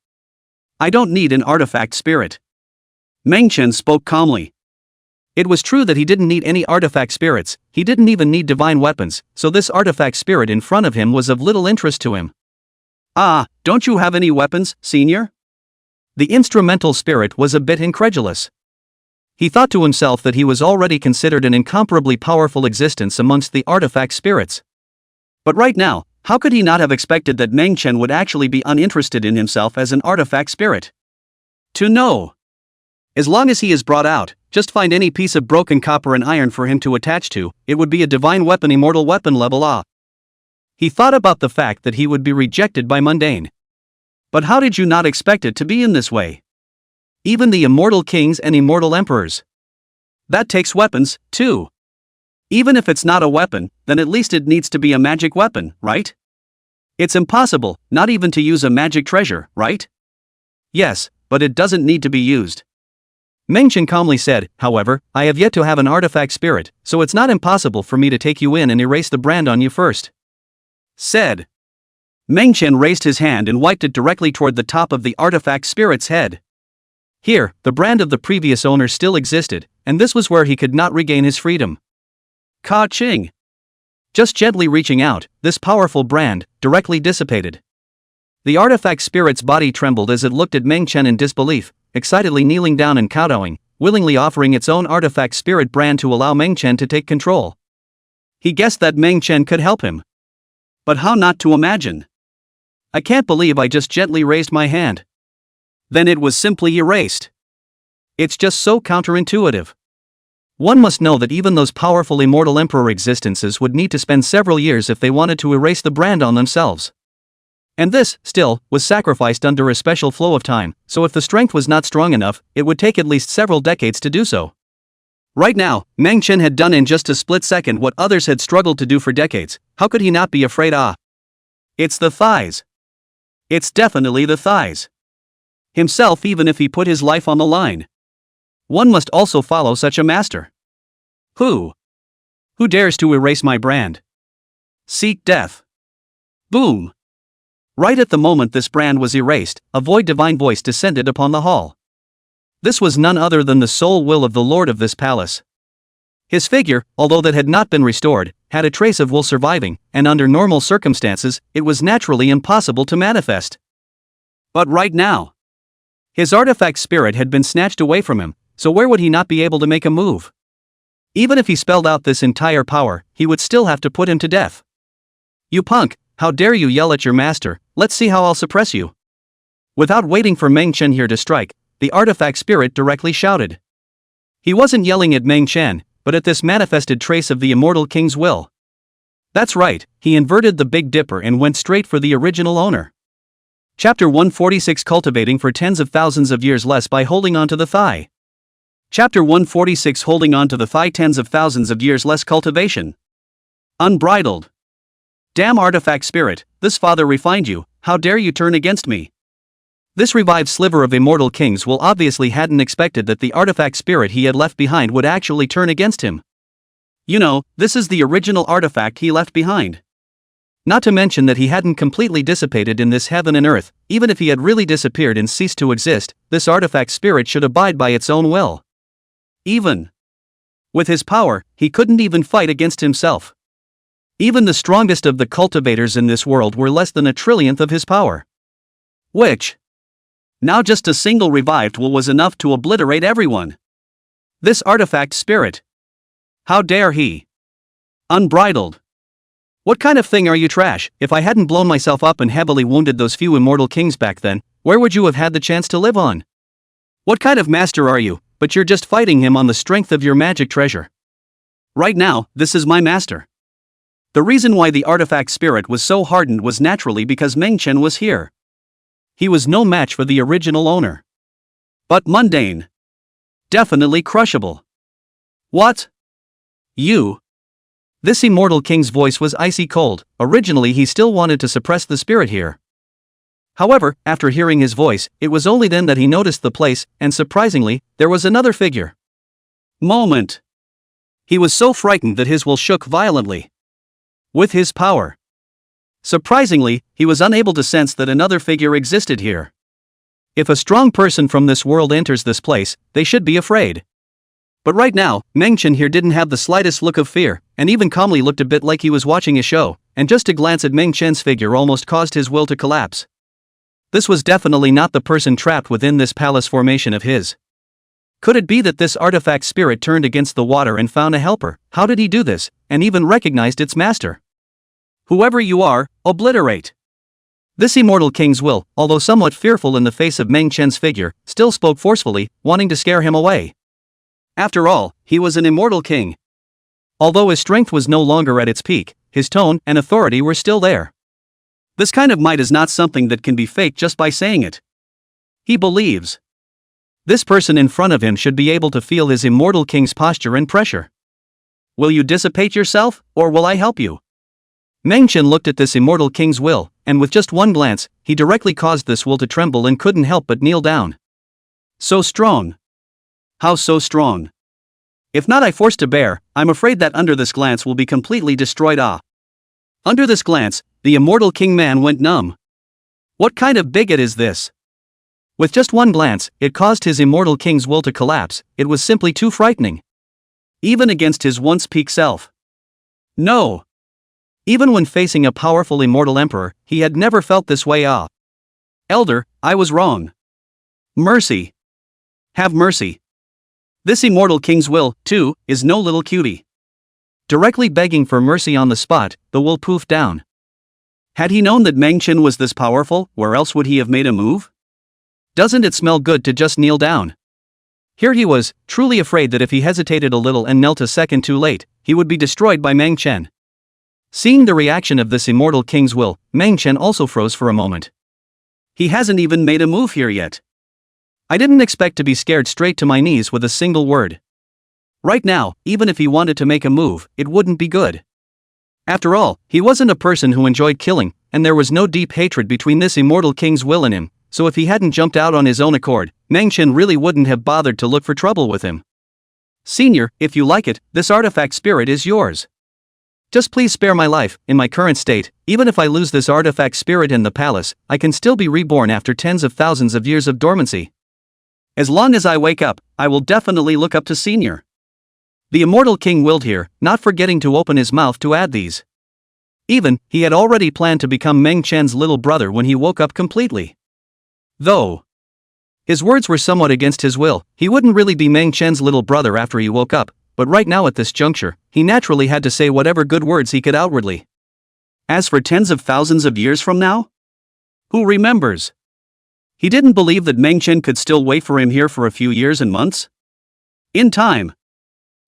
I don't need an artifact spirit. Meng Chen spoke calmly. It was true that he didn't need any artifact spirits, he didn't even need divine weapons, so this artifact spirit in front of him was of little interest to him. Ah, don't you have any weapons, Senior? The instrumental spirit was a bit incredulous. He thought to himself that he was already considered an incomparably powerful existence amongst the artifact spirits. But right now, how could he not have expected that Meng Chen would actually be uninterested in himself as an artifact spirit? To know. As long as he is brought out, just find any piece of broken copper and iron for him to attach to, it would be a divine weapon, immortal weapon level A. He thought about the fact that he would be rejected by mundane. But how did you not expect it to be in this way? Even the immortal kings and immortal emperors. That takes weapons, too. Even if it's not a weapon, then at least it needs to be a magic weapon, right? It's impossible, not even to use a magic treasure, right? Yes, but it doesn't need to be used. Meng Chen calmly said, however, I have yet to have an artifact spirit, so it's not impossible for me to take you in and erase the brand on you first. Said. Meng Chen raised his hand and wiped it directly toward the top of the artifact spirit's head. Here, the brand of the previous owner still existed, and this was where he could not regain his freedom. Ka-ching! Just gently reaching out, this powerful brand directly dissipated. The artifact spirit's body trembled as it looked at Meng Chen in disbelief, excitedly kneeling down and kowtowing, willingly offering its own artifact spirit brand to allow Meng Chen to take control. He guessed that Meng Chen could help him. But how not to imagine? I can't believe I just gently raised my hand. Then it was simply erased. It's just so counterintuitive. One must know that even those powerful immortal emperor existences would need to spend several years if they wanted to erase the brand on themselves. And this, still, was sacrificed under a special flow of time, so if the strength was not strong enough, it would take at least several decades to do so. Right now, Meng Chen had done in just a split second what others had struggled to do for decades. How could he not be afraid? It's the thighs. It's definitely the thighs. Himself, even if he put his life on the line. One must also follow such a master. Who dares to erase my brand? Seek death. Boom. Right at the moment this brand was erased, a divine voice descended upon the hall. This was none other than the sole will of the lord of this palace. His figure, although that had not been restored, had a trace of will surviving, and under normal circumstances, it was naturally impossible to manifest. But right now, his artifact spirit had been snatched away from him, so where would he not be able to make a move? Even if he spelled out this entire power, he would still have to put him to death. You punk, how dare you yell at your master, let's see how I'll suppress you. Without waiting for Meng Chen here to strike, the artifact spirit directly shouted. He wasn't yelling at Meng Chen, but at this manifested trace of the immortal king's will. That's right, he inverted the Big Dipper and went straight for the original owner. Chapter 146, Cultivating for tens of thousands of years less by holding on to the thigh. Chapter 146, Holding on to the thigh, tens of thousands of years less cultivation. Unbridled. Damn artifact spirit, this father refined you, how dare you turn against me? This revived sliver of immortal kings will obviously hadn't expected that the artifact spirit he had left behind would actually turn against him. You know, this is the original artifact he left behind. Not to mention that he hadn't completely dissipated in this heaven and earth. Even if he had really disappeared and ceased to exist, this artifact spirit should abide by its own will. Even with his power, he couldn't even fight against himself. Even the strongest of the cultivators in this world were less than a trillionth of his power. Which, now just a single revived will was enough to obliterate everyone. This artifact spirit. How dare he? Unbridled. What kind of thing are you, trash? If I hadn't blown myself up and heavily wounded those few immortal kings back then, where would you have had the chance to live on? What kind of master are you? But you're just fighting him on the strength of your magic treasure. Right now, this is my master. The reason why the artifact spirit was so hardened was naturally because Meng Chen was here. He was no match for the original owner. But mundane. Definitely crushable. What? You? This immortal king's voice was icy cold. Originally he still wanted to suppress the spirit here. However, after hearing his voice, it was only then that he noticed the place, and surprisingly, there was another figure. Moment. He was so frightened that his will shook violently. With his power. Surprisingly, he was unable to sense that another figure existed here. If a strong person from this world enters this place, they should be afraid. But right now, Meng Chen here didn't have the slightest look of fear, and even calmly looked a bit like he was watching a show, and just a glance at Meng Chen's figure almost caused his will to collapse. This was definitely not the person trapped within this palace formation of his. Could it be that this artifact spirit turned against the water and found a helper? How did he do this, and even recognized its master? Whoever you are, obliterate. This immortal king's will, although somewhat fearful in the face of Meng Chen's figure, still spoke forcefully, wanting to scare him away. After all, he was an immortal king. Although his strength was no longer at its peak, his tone and authority were still there. This kind of might is not something that can be faked just by saying it. He believes. This person in front of him should be able to feel his immortal king's posture and pressure. Will you dissipate yourself, or will I help you? Meng Chen looked at this immortal king's will, and with just one glance, he directly caused this will to tremble and couldn't help but kneel down. So strong. How so strong? If not I forced to bear, I'm afraid that under this glance will be completely destroyed. Under this glance, the immortal king man went numb. What kind of bigot is this? With just one glance, it caused his immortal king's will to collapse. It was simply too frightening. Even against his once peak self. No. Even when facing a powerful immortal emperor, he had never felt this way. Elder, I was wrong. Mercy. Have mercy. This immortal king's will, too, is no little cutie. Directly begging for mercy on the spot, the will poofed down. Had he known that Meng Chen was this powerful, where else would he have made a move? Doesn't it smell good to just kneel down? Here he was, truly afraid that if he hesitated a little and knelt a second too late, he would be destroyed by Meng Chen. Seeing the reaction of this immortal king's will, Meng Chen also froze for a moment. He hasn't even made a move here yet. I didn't expect to be scared straight to my knees with a single word. Right now, even if he wanted to make a move, it wouldn't be good. After all, he wasn't a person who enjoyed killing, and there was no deep hatred between this immortal king's will and him, so if he hadn't jumped out on his own accord, Meng Chen really wouldn't have bothered to look for trouble with him. Senior, if you like it, this artifact spirit is yours. Just please spare my life. In my current state, even if I lose this artifact spirit in the palace, I can still be reborn after tens of thousands of years of dormancy. As long as I wake up, I will definitely look up to Senior. The immortal king willed here, not forgetting to open his mouth to add these. Even, he had already planned to become Meng Chen's little brother when he woke up completely. Though his words were somewhat against his will, he wouldn't really be Meng Chen's little brother after he woke up, but right now at this juncture, he naturally had to say whatever good words he could outwardly. As for tens of thousands of years from now? Who remembers? He didn't believe that Meng Chen could still wait for him here for a few years and months. In time,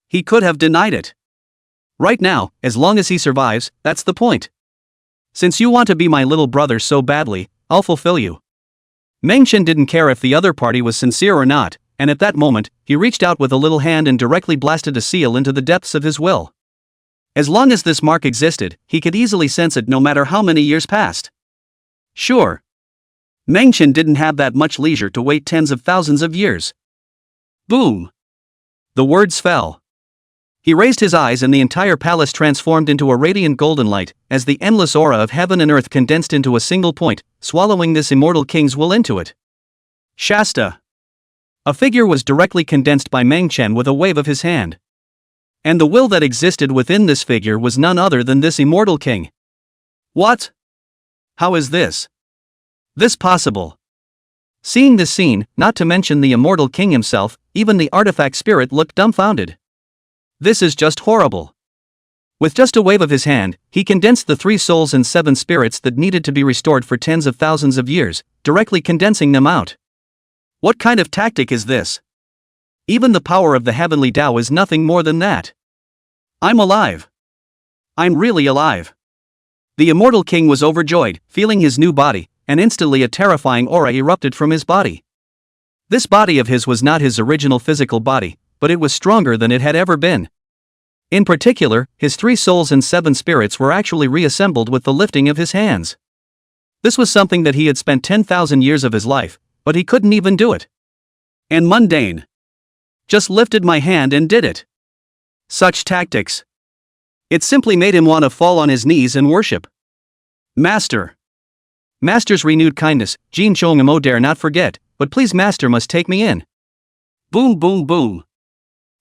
he could have denied it. Right now, as long as he survives, that's the point. Since you want to be my little brother so badly, I'll fulfill you. Meng Chen didn't care if the other party was sincere or not, and at that moment, he reached out with a little hand and directly blasted a seal into the depths of his will. As long as this mark existed, he could easily sense it no matter how many years passed. Sure. Meng Chen didn't have that much leisure to wait tens of thousands of years. Boom! The words fell. He raised his eyes and the entire palace transformed into a radiant golden light, as the endless aura of heaven and earth condensed into a single point, swallowing this immortal king's will into it. Shasta! A figure was directly condensed by Meng Chen with a wave of his hand. And the will that existed within this figure was none other than this immortal king. What? How is this possible? Seeing this scene, not to mention the immortal king himself, even the artifact spirit looked dumbfounded. This is just horrible. With just a wave of his hand, he condensed the 3 souls and 7 spirits that needed to be restored for tens of thousands of years, directly condensing them out. What kind of tactic is this? Even the power of the heavenly Tao is nothing more than that. I'm alive. I'm really alive. The immortal king was overjoyed, feeling his new body, and instantly a terrifying aura erupted from his body. This body of his was not his original physical body, but it was stronger than it had ever been. In particular, his 3 souls and 7 spirits were actually reassembled with the lifting of his hands. This was something that he had spent 10,000 years of his life, but he couldn't even do it. And mundane. Just lifted my hand and did it. Such tactics. It simply made him want to fall on his knees and worship. Master. Master's renewed kindness, Jin Chong Mo dare not forget, but please Master must take me in. Boom boom boom.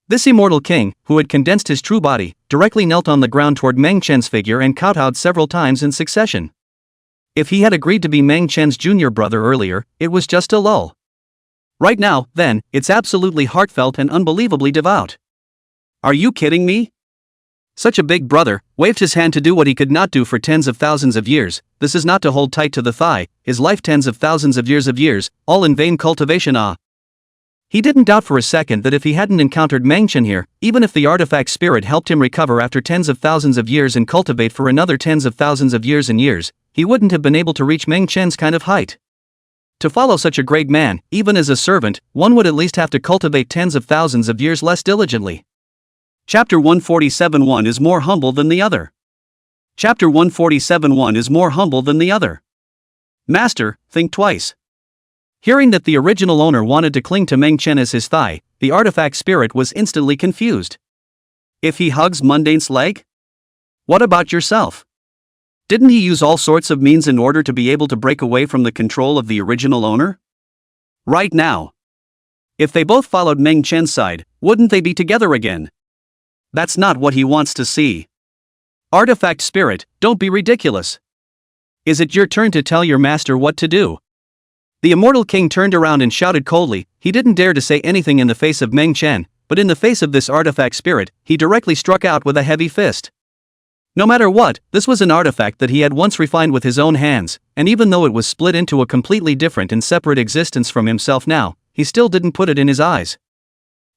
This immortal king, who had condensed his true body, directly knelt on the ground toward Meng Chen's figure and kowtowed several times in succession. If he had agreed to be Meng Chen's junior brother earlier, it was just a lull. Right now, then, it's absolutely heartfelt and unbelievably devout. Are you kidding me? Such a big brother waved his hand to do what he could not do for tens of thousands of years. This is not to hold tight to the thigh, his life tens of thousands of years, all in vain cultivation. He didn't doubt for a second that if he hadn't encountered Meng Chen here, even if the artifact spirit helped him recover after tens of thousands of years and cultivate for another tens of thousands of years and years, he wouldn't have been able to reach Meng Chen's kind of height. To follow such a great man, even as a servant, one would at least have to cultivate tens of thousands of years less diligently. Chapter 147. One is more humble than the other. Chapter 147. One is more humble than the other. Master, think twice. Hearing that the original owner wanted to cling to Meng Chen as his thigh, the artifact spirit was instantly confused. If he hugs Mundane's leg? What about yourself? Didn't he use all sorts of means in order to be able to break away from the control of the original owner? Right now. If they both followed Meng Chen's side, wouldn't they be together again? That's not what he wants to see. Artifact spirit, don't be ridiculous. Is it your turn to tell your master what to do? The immortal king turned around and shouted coldly. He didn't dare to say anything in the face of Meng Chen, but in the face of this artifact spirit, he directly struck out with a heavy fist. No matter what, this was an artifact that he had once refined with his own hands, and even though it was split into a completely different and separate existence from himself now, he still didn't put it in his eyes.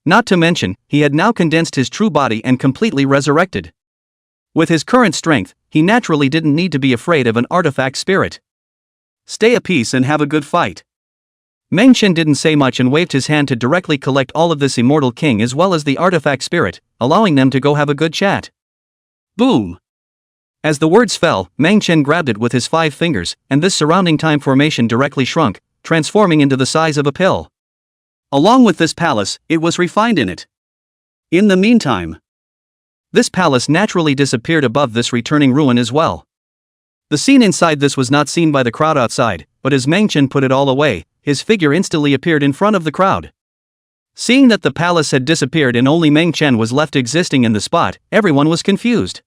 Not to mention, he had now condensed his true body and completely resurrected. With his current strength, he naturally didn't need to be afraid of an artifact spirit. Stay a piece and have a good fight. Meng Chen didn't say much and waved his hand to directly collect all of this immortal king as well as the artifact spirit, allowing them to go have a good chat. Boom! As the words fell, Meng Chen grabbed it with his 5 fingers, and this surrounding time formation directly shrunk, transforming into the size of a pill. Along with this palace, it was refined in it. In the meantime, this palace naturally disappeared above this returning ruin as well. The scene inside this was not seen by the crowd outside, but as Meng Chen put it all away, his figure instantly appeared in front of the crowd. Seeing that the palace had disappeared and only Meng Chen was left existing in the spot, everyone was confused.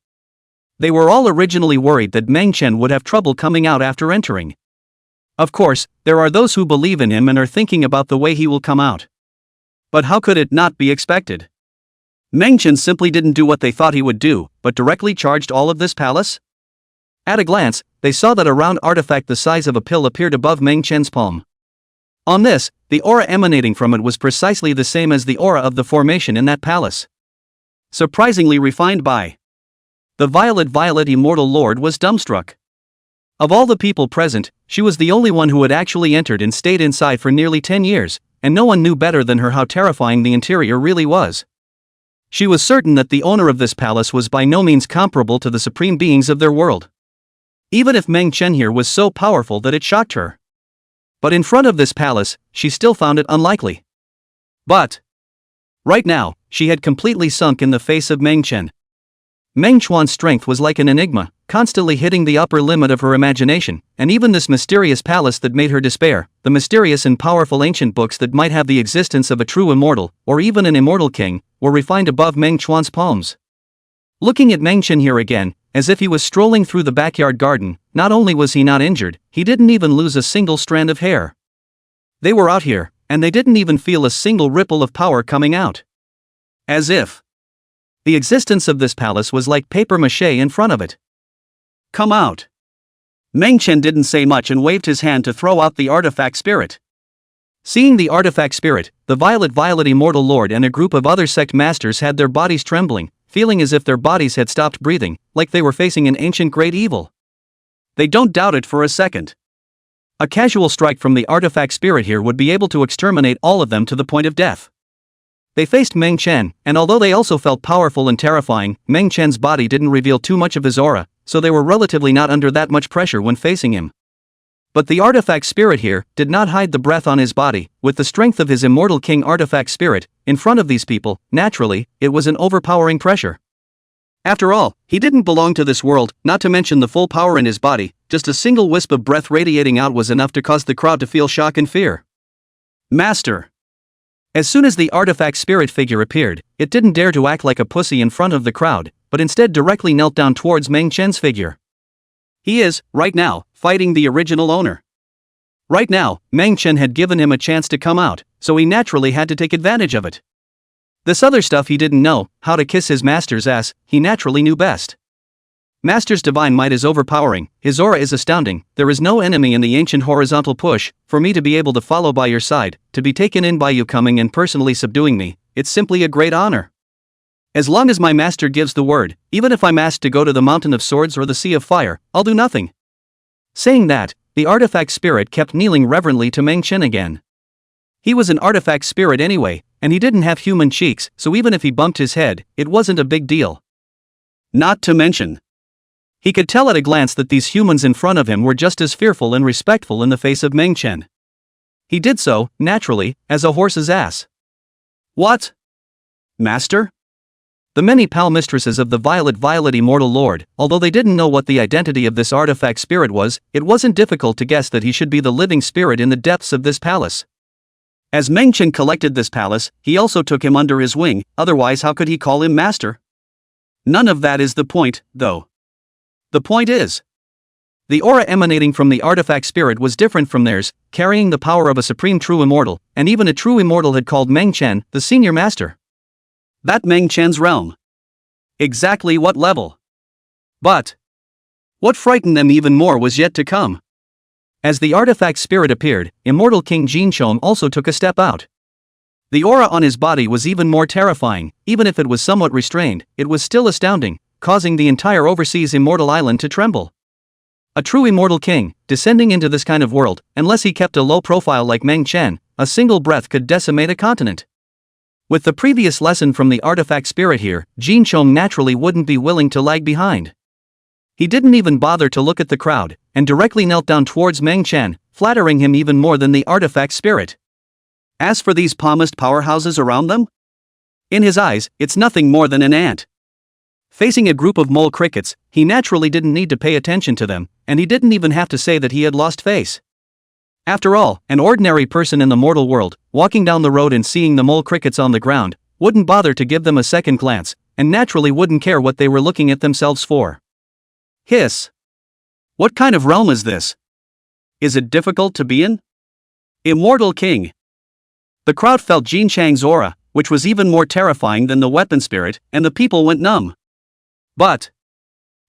They were all originally worried that Meng Chen would have trouble coming out after entering. Of course, there are those who believe in him and are thinking about the way he will come out. But how could it not be expected? Meng Chen simply didn't do what they thought he would do, but directly charged all of this palace? At a glance, they saw that a round artifact the size of a pill appeared above Meng Chen's palm. On this, the aura emanating from it was precisely the same as the aura of the formation in that palace. Surprisingly refined by the violet immortal lord was dumbstruck. Of all the people present, she was the only one who had actually entered and stayed inside for nearly 10 years, and no one knew better than her how terrifying the interior really was. She was certain that the owner of this palace was by no means comparable to the supreme beings of their world. Even if Meng Chen here was so powerful that it shocked her. But in front of this palace, she still found it unlikely. But right now, she had completely sunk in the face of Meng Chen. Meng Chuan's strength was like an enigma, constantly hitting the upper limit of her imagination, and even this mysterious palace that made her despair, the mysterious and powerful ancient books that might have the existence of a true immortal, or even an immortal king, were refined above Meng Chuan's palms. Looking at Meng Chen here again, as if he was strolling through the backyard garden, not only was he not injured, he didn't even lose a single strand of hair. They were out here, and they didn't even feel a single ripple of power coming out. As if the existence of this palace was like papier-mâché in front of it. Come out. Meng Chen didn't say much and waved his hand to throw out the artifact spirit. Seeing the artifact spirit, the violet immortal lord and a group of other sect masters had their bodies trembling, feeling as if their bodies had stopped breathing, like they were facing an ancient great evil. They don't doubt it for a second. A casual strike from the artifact spirit here would be able to exterminate all of them to the point of death. They faced Meng Chen, and although they also felt powerful and terrifying, Meng Chen's body didn't reveal too much of his aura, so they were relatively not under that much pressure when facing him. But the artifact spirit here did not hide the breath on his body. With the strength of his immortal king artifact spirit, in front of these people, naturally, it was an overpowering pressure. After all, he didn't belong to this world, not to mention the full power in his body. Just a single wisp of breath radiating out was enough to cause the crowd to feel shock and fear. Master! As soon as the artifact spirit figure appeared, it didn't dare to act like a pussy in front of the crowd, but instead directly knelt down towards Meng Chen's figure. He is, right now, fighting the original owner. Right now, Meng Chen had given him a chance to come out, so he naturally had to take advantage of it. This other stuff he didn't know, how to kiss his master's ass, he naturally knew best. Master's divine might is overpowering, his aura is astounding, there is no enemy in the ancient horizontal push, for me to be able to follow by your side, to be taken in by you coming and personally subduing me, it's simply a great honor. As long as my master gives the word, even if I'm asked to go to the mountain of swords or the sea of fire, I'll do nothing. Saying that, the artifact spirit kept kneeling reverently to Meng Chen again. He was an artifact spirit anyway, and he didn't have human cheeks, so even if he bumped his head, it wasn't a big deal. Not to mention, he could tell at a glance that these humans in front of him were just as fearful and respectful in the face of Meng Chen. He did so, naturally, as a horse's ass. What? Master? The many pal mistresses of the violet immortal lord, although they didn't know what the identity of this artifact spirit was, it wasn't difficult to guess that he should be the living spirit in the depths of this palace. As Meng Chen collected this palace, he also took him under his wing, otherwise how could he call him master? None of that is the point, though. The point is, the aura emanating from the artifact spirit was different from theirs, carrying the power of a supreme true immortal, and even a true immortal had called Meng Chen the senior master. That Meng Chen's realm. Exactly what level? But what frightened them even more was yet to come. As the artifact spirit appeared, immortal King Jinchong also took a step out. The aura on his body was even more terrifying. Even if it was somewhat restrained, it was still astounding, causing the entire overseas immortal island to tremble. A true immortal king, descending into this kind of world, unless he kept a low profile like Meng Chen, a single breath could decimate a continent. With the previous lesson from the artifact spirit here, Jin Chong naturally wouldn't be willing to lag behind. He didn't even bother to look at the crowd, and directly knelt down towards Meng Chen, flattering him even more than the artifact spirit. As for these palmist powerhouses around them, in his eyes, it's nothing more than an ant. Facing a group of mole crickets, he naturally didn't need to pay attention to them, and he didn't even have to say that he had lost face. After all, an ordinary person in the mortal world, walking down the road and seeing the mole crickets on the ground, wouldn't bother to give them a second glance, and naturally wouldn't care what they were looking at themselves for. Hiss. What kind of realm is this? Is it difficult to be in? Immortal King. The crowd felt Jin Chang's aura, which was even more terrifying than the weapon spirit, and the people went numb. But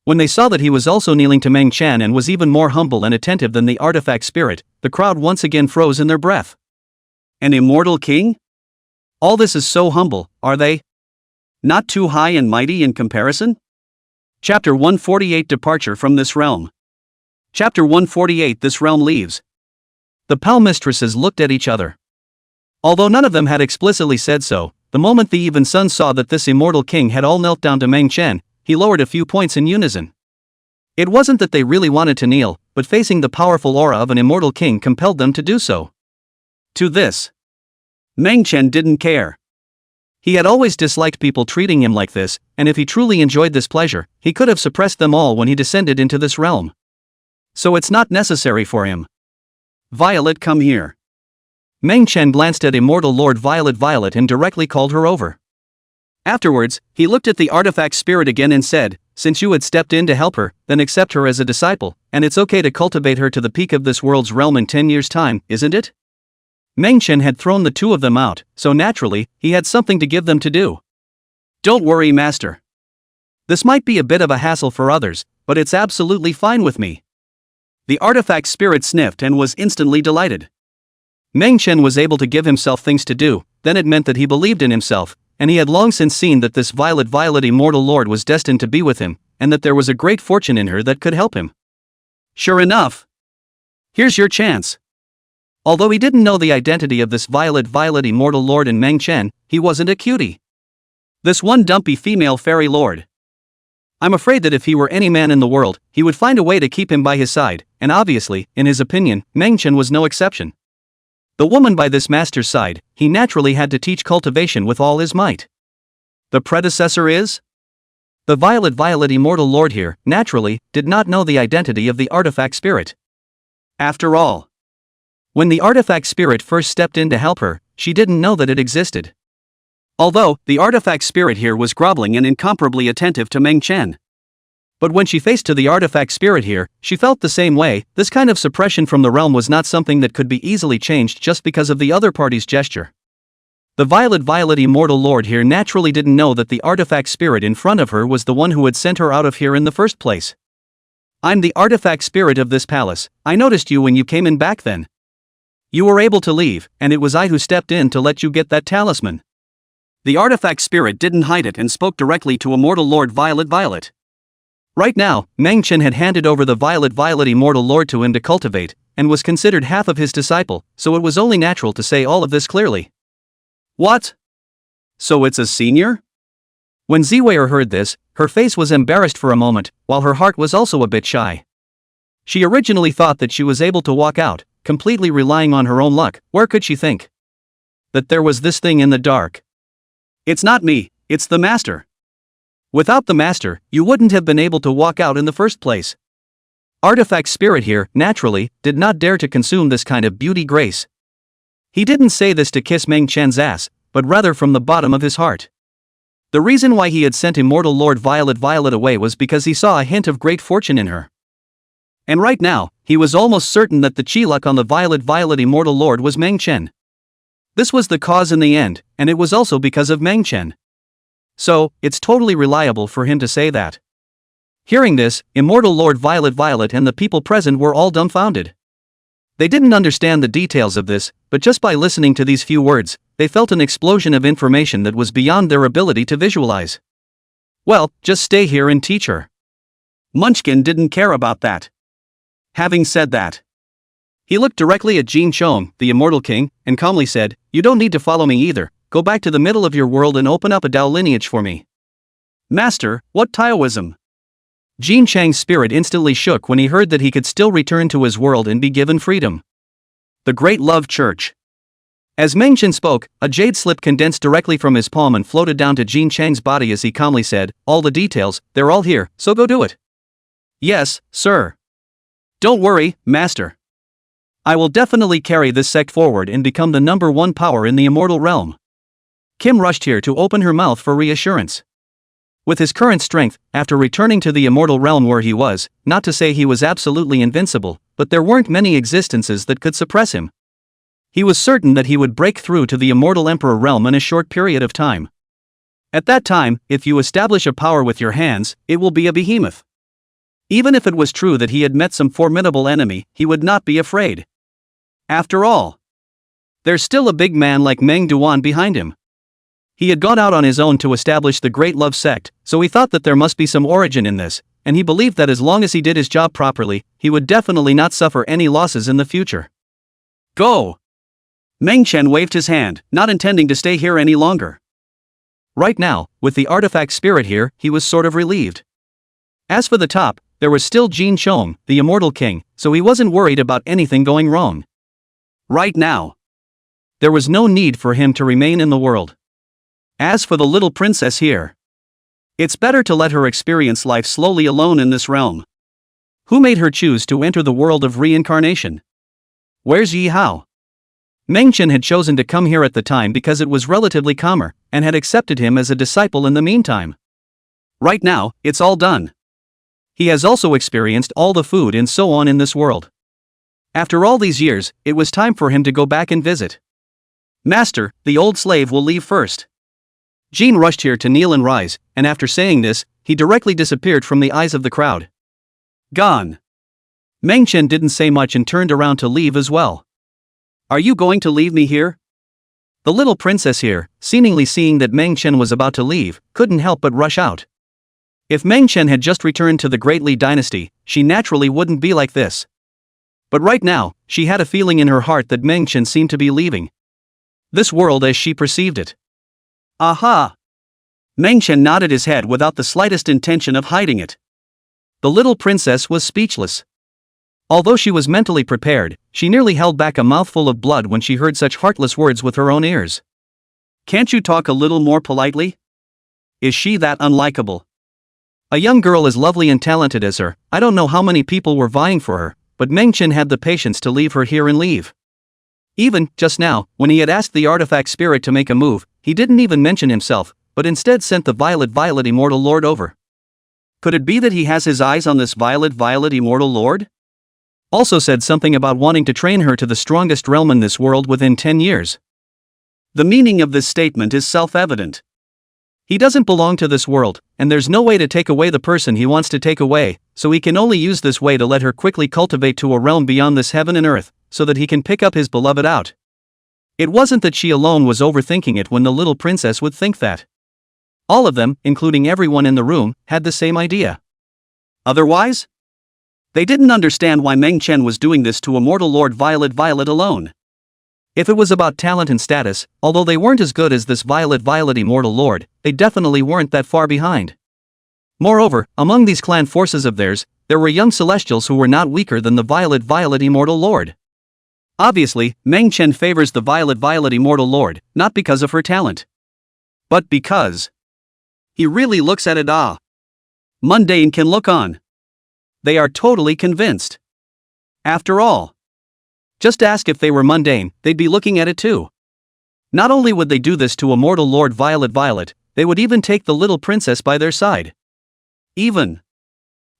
when they saw that he was also kneeling to Meng Chen and was even more humble and attentive than the artifact spirit, the crowd once again froze in their breath. An immortal king? All this is so humble, are they? Not too high and mighty in comparison? Chapter 148 Departure from this realm. Chapter 148 This realm leaves. The Pal mistresses looked at each other. Although none of them had explicitly said so, the moment the Even Sun saw that this immortal king had all knelt down to Meng Chen, he lowered a few points in unison. It wasn't that they really wanted to kneel, but facing the powerful aura of an immortal king compelled them to do so. To this, Meng Chen didn't care. He had always disliked people treating him like this, and if he truly enjoyed this pleasure, he could have suppressed them all when he descended into this realm. So it's not necessary for him. Violet, come here. Meng Chen glanced at Immortal Lord Violet and directly called her over. Afterwards, he looked at the artifact spirit again and said, since you had stepped in to help her, then accept her as a disciple, and it's okay to cultivate her to the peak of this world's realm in 10 years' time, isn't it? Meng Chen had thrown the two of them out, so naturally, he had something to give them to do. Don't worry, Master. This might be a bit of a hassle for others, but it's absolutely fine with me. The artifact spirit sniffed and was instantly delighted. Meng Chen was able to give himself things to do, then it meant that he believed in himself, and he had long since seen that this Violet immortal lord was destined to be with him, and that there was a great fortune in her that could help him. Sure enough. Here's your chance. Although he didn't know the identity of this Violet immortal lord in Meng Chen, he wasn't a cutie. This one dumpy female fairy lord. I'm afraid that if he were any man in the world, he would find a way to keep him by his side, and obviously, in his opinion, Meng Chen was no exception. The woman by this master's side, he naturally had to teach cultivation with all his might. The predecessor is? The Violet immortal lord here, naturally, did not know the identity of the artifact spirit. After all, when the artifact spirit first stepped in to help her, she didn't know that it existed. Although, the artifact spirit here was groveling and incomparably attentive to Meng Chen. But when she faced to the artifact spirit here, she felt the same way. This kind of suppression from the realm was not something that could be easily changed just because of the other party's gesture. The Violet immortal lord here naturally didn't know that the artifact spirit in front of her was the one who had sent her out of here in the first place. I'm the artifact spirit of this palace. I noticed you when you came in back then. You were able to leave, and it was I who stepped in to let you get that talisman. The artifact spirit didn't hide it and spoke directly to Immortal Lord Violet. Right now, Meng Chen had handed over the Violet immortal lord to him to cultivate, and was considered half of his disciple, so it was only natural to say all of this clearly. What? So it's a senior? When Ziwei heard this, her face was embarrassed for a moment, while her heart was also a bit shy. She originally thought that she was able to walk out, completely relying on her own luck. Where could she think that there was this thing in the dark? It's not me, it's the master. Without the master, you wouldn't have been able to walk out in the first place. Artifact spirit here, naturally, did not dare to consume this kind of beauty grace. He didn't say this to kiss Meng Chen's ass, but rather from the bottom of his heart. The reason why he had sent Immortal Lord Violet away was because he saw a hint of great fortune in her. And right now, he was almost certain that the chi luck on the Violet immortal lord was Meng Chen. This was the cause in the end, and it was also because of Meng Chen. So, it's totally reliable for him to say that. Hearing this, Immortal Lord Violet and the people present were all dumbfounded. They didn't understand the details of this, but just by listening to these few words, they felt an explosion of information that was beyond their ability to visualize. Well, just stay here and teach her. Munchkin didn't care about that. Having said that, he looked directly at Jin Chong, the immortal king, and calmly said, "You don't need to follow me either. Go back to the middle of your world and open up a Dao lineage for me." Master, what Taoism? Jin Chang's spirit instantly shook when he heard that he could still return to his world and be given freedom. The Great Love Church. As Meng Chen spoke, a jade slip condensed directly from his palm and floated down to Jin Chang's body as he calmly said, "All the details, they're all here, so go do it." Yes, sir. Don't worry, Master. I will definitely carry this sect forward and become the #1 power in the immortal realm. Kim rushed here to open her mouth for reassurance. With his current strength, after returning to the immortal realm where he was, not to say he was absolutely invincible, but there weren't many existences that could suppress him. He was certain that he would break through to the immortal emperor realm in a short period of time. At that time, if you establish a power with your hands, it will be a behemoth. Even if it was true that he had met some formidable enemy, he would not be afraid. After all, there's still a big man like Meng Duan behind him. He had gone out on his own to establish the Great Love Sect, so he thought that there must be some origin in this, and he believed that as long as he did his job properly, he would definitely not suffer any losses in the future. Go! Meng Chen waved his hand, not intending to stay here any longer. Right now, with the artifact spirit here, he was sort of relieved. As for the top, there was still Jin Chong, the immortal king, so he wasn't worried about anything going wrong. Right now, there was no need for him to remain in the world. As for the little princess here, it's better to let her experience life slowly alone in this realm. Who made her choose to enter the world of reincarnation? Where's Yi Hao? Meng Chen had chosen to come here at the time because it was relatively calmer, and had accepted him as a disciple in the meantime. Right now, it's all done. He has also experienced all the food and so on in this world. After all these years, it was time for him to go back and visit. Master, the old slave will leave first. Jin rushed here to kneel and rise, and after saying this, he directly disappeared from the eyes of the crowd. Gone. Meng Chen didn't say much and turned around to leave as well. Are you going to leave me here? The little princess here, seemingly seeing that Meng Chen was about to leave, couldn't help but rush out. If Meng Chen had just returned to the Great Li dynasty, she naturally wouldn't be like this. But right now, she had a feeling in her heart that Meng Chen seemed to be leaving this world as she perceived it. Aha! Meng Chen nodded his head without the slightest intention of hiding it. The little princess was speechless. Although she was mentally prepared, she nearly held back a mouthful of blood when she heard such heartless words with her own ears. Can't you talk a little more politely? Is she that unlikable? A young girl as lovely and talented as her, I don't know how many people were vying for her, but Meng Chen had the patience to leave her here and leave. Even, just now, when he had asked the artifact spirit to make a move, he didn't even mention himself, but instead sent the Violet Immortal Lord over. Could it be that he has his eyes on this Violet Immortal Lord? Also said something about wanting to train her to the strongest realm in this world within 10 years. The meaning of this statement is self-evident. He doesn't belong to this world, and there's no way to take away the person he wants to take away, so he can only use this way to let her quickly cultivate to a realm beyond this heaven and earth, so that he can pick up his beloved out. It wasn't that she alone was overthinking it when the little princess would think that. All of them, including everyone in the room, had the same idea. Otherwise? They didn't understand why Meng Chen was doing this to Immortal Lord Violet alone. If it was about talent and status, although they weren't as good as this Violet Immortal Lord, they definitely weren't that far behind. Moreover, among these clan forces of theirs, there were young celestials who were not weaker than the Violet Immortal Lord. Obviously, Meng Chen favors the Violet Immortal Lord, not because of her talent, but because he really looks at it. Mundane can look on. They are totally convinced. After all, just ask if they were mundane, they'd be looking at it too. Not only would they do this to Immortal Lord Violet, they would even take the little princess by their side. Even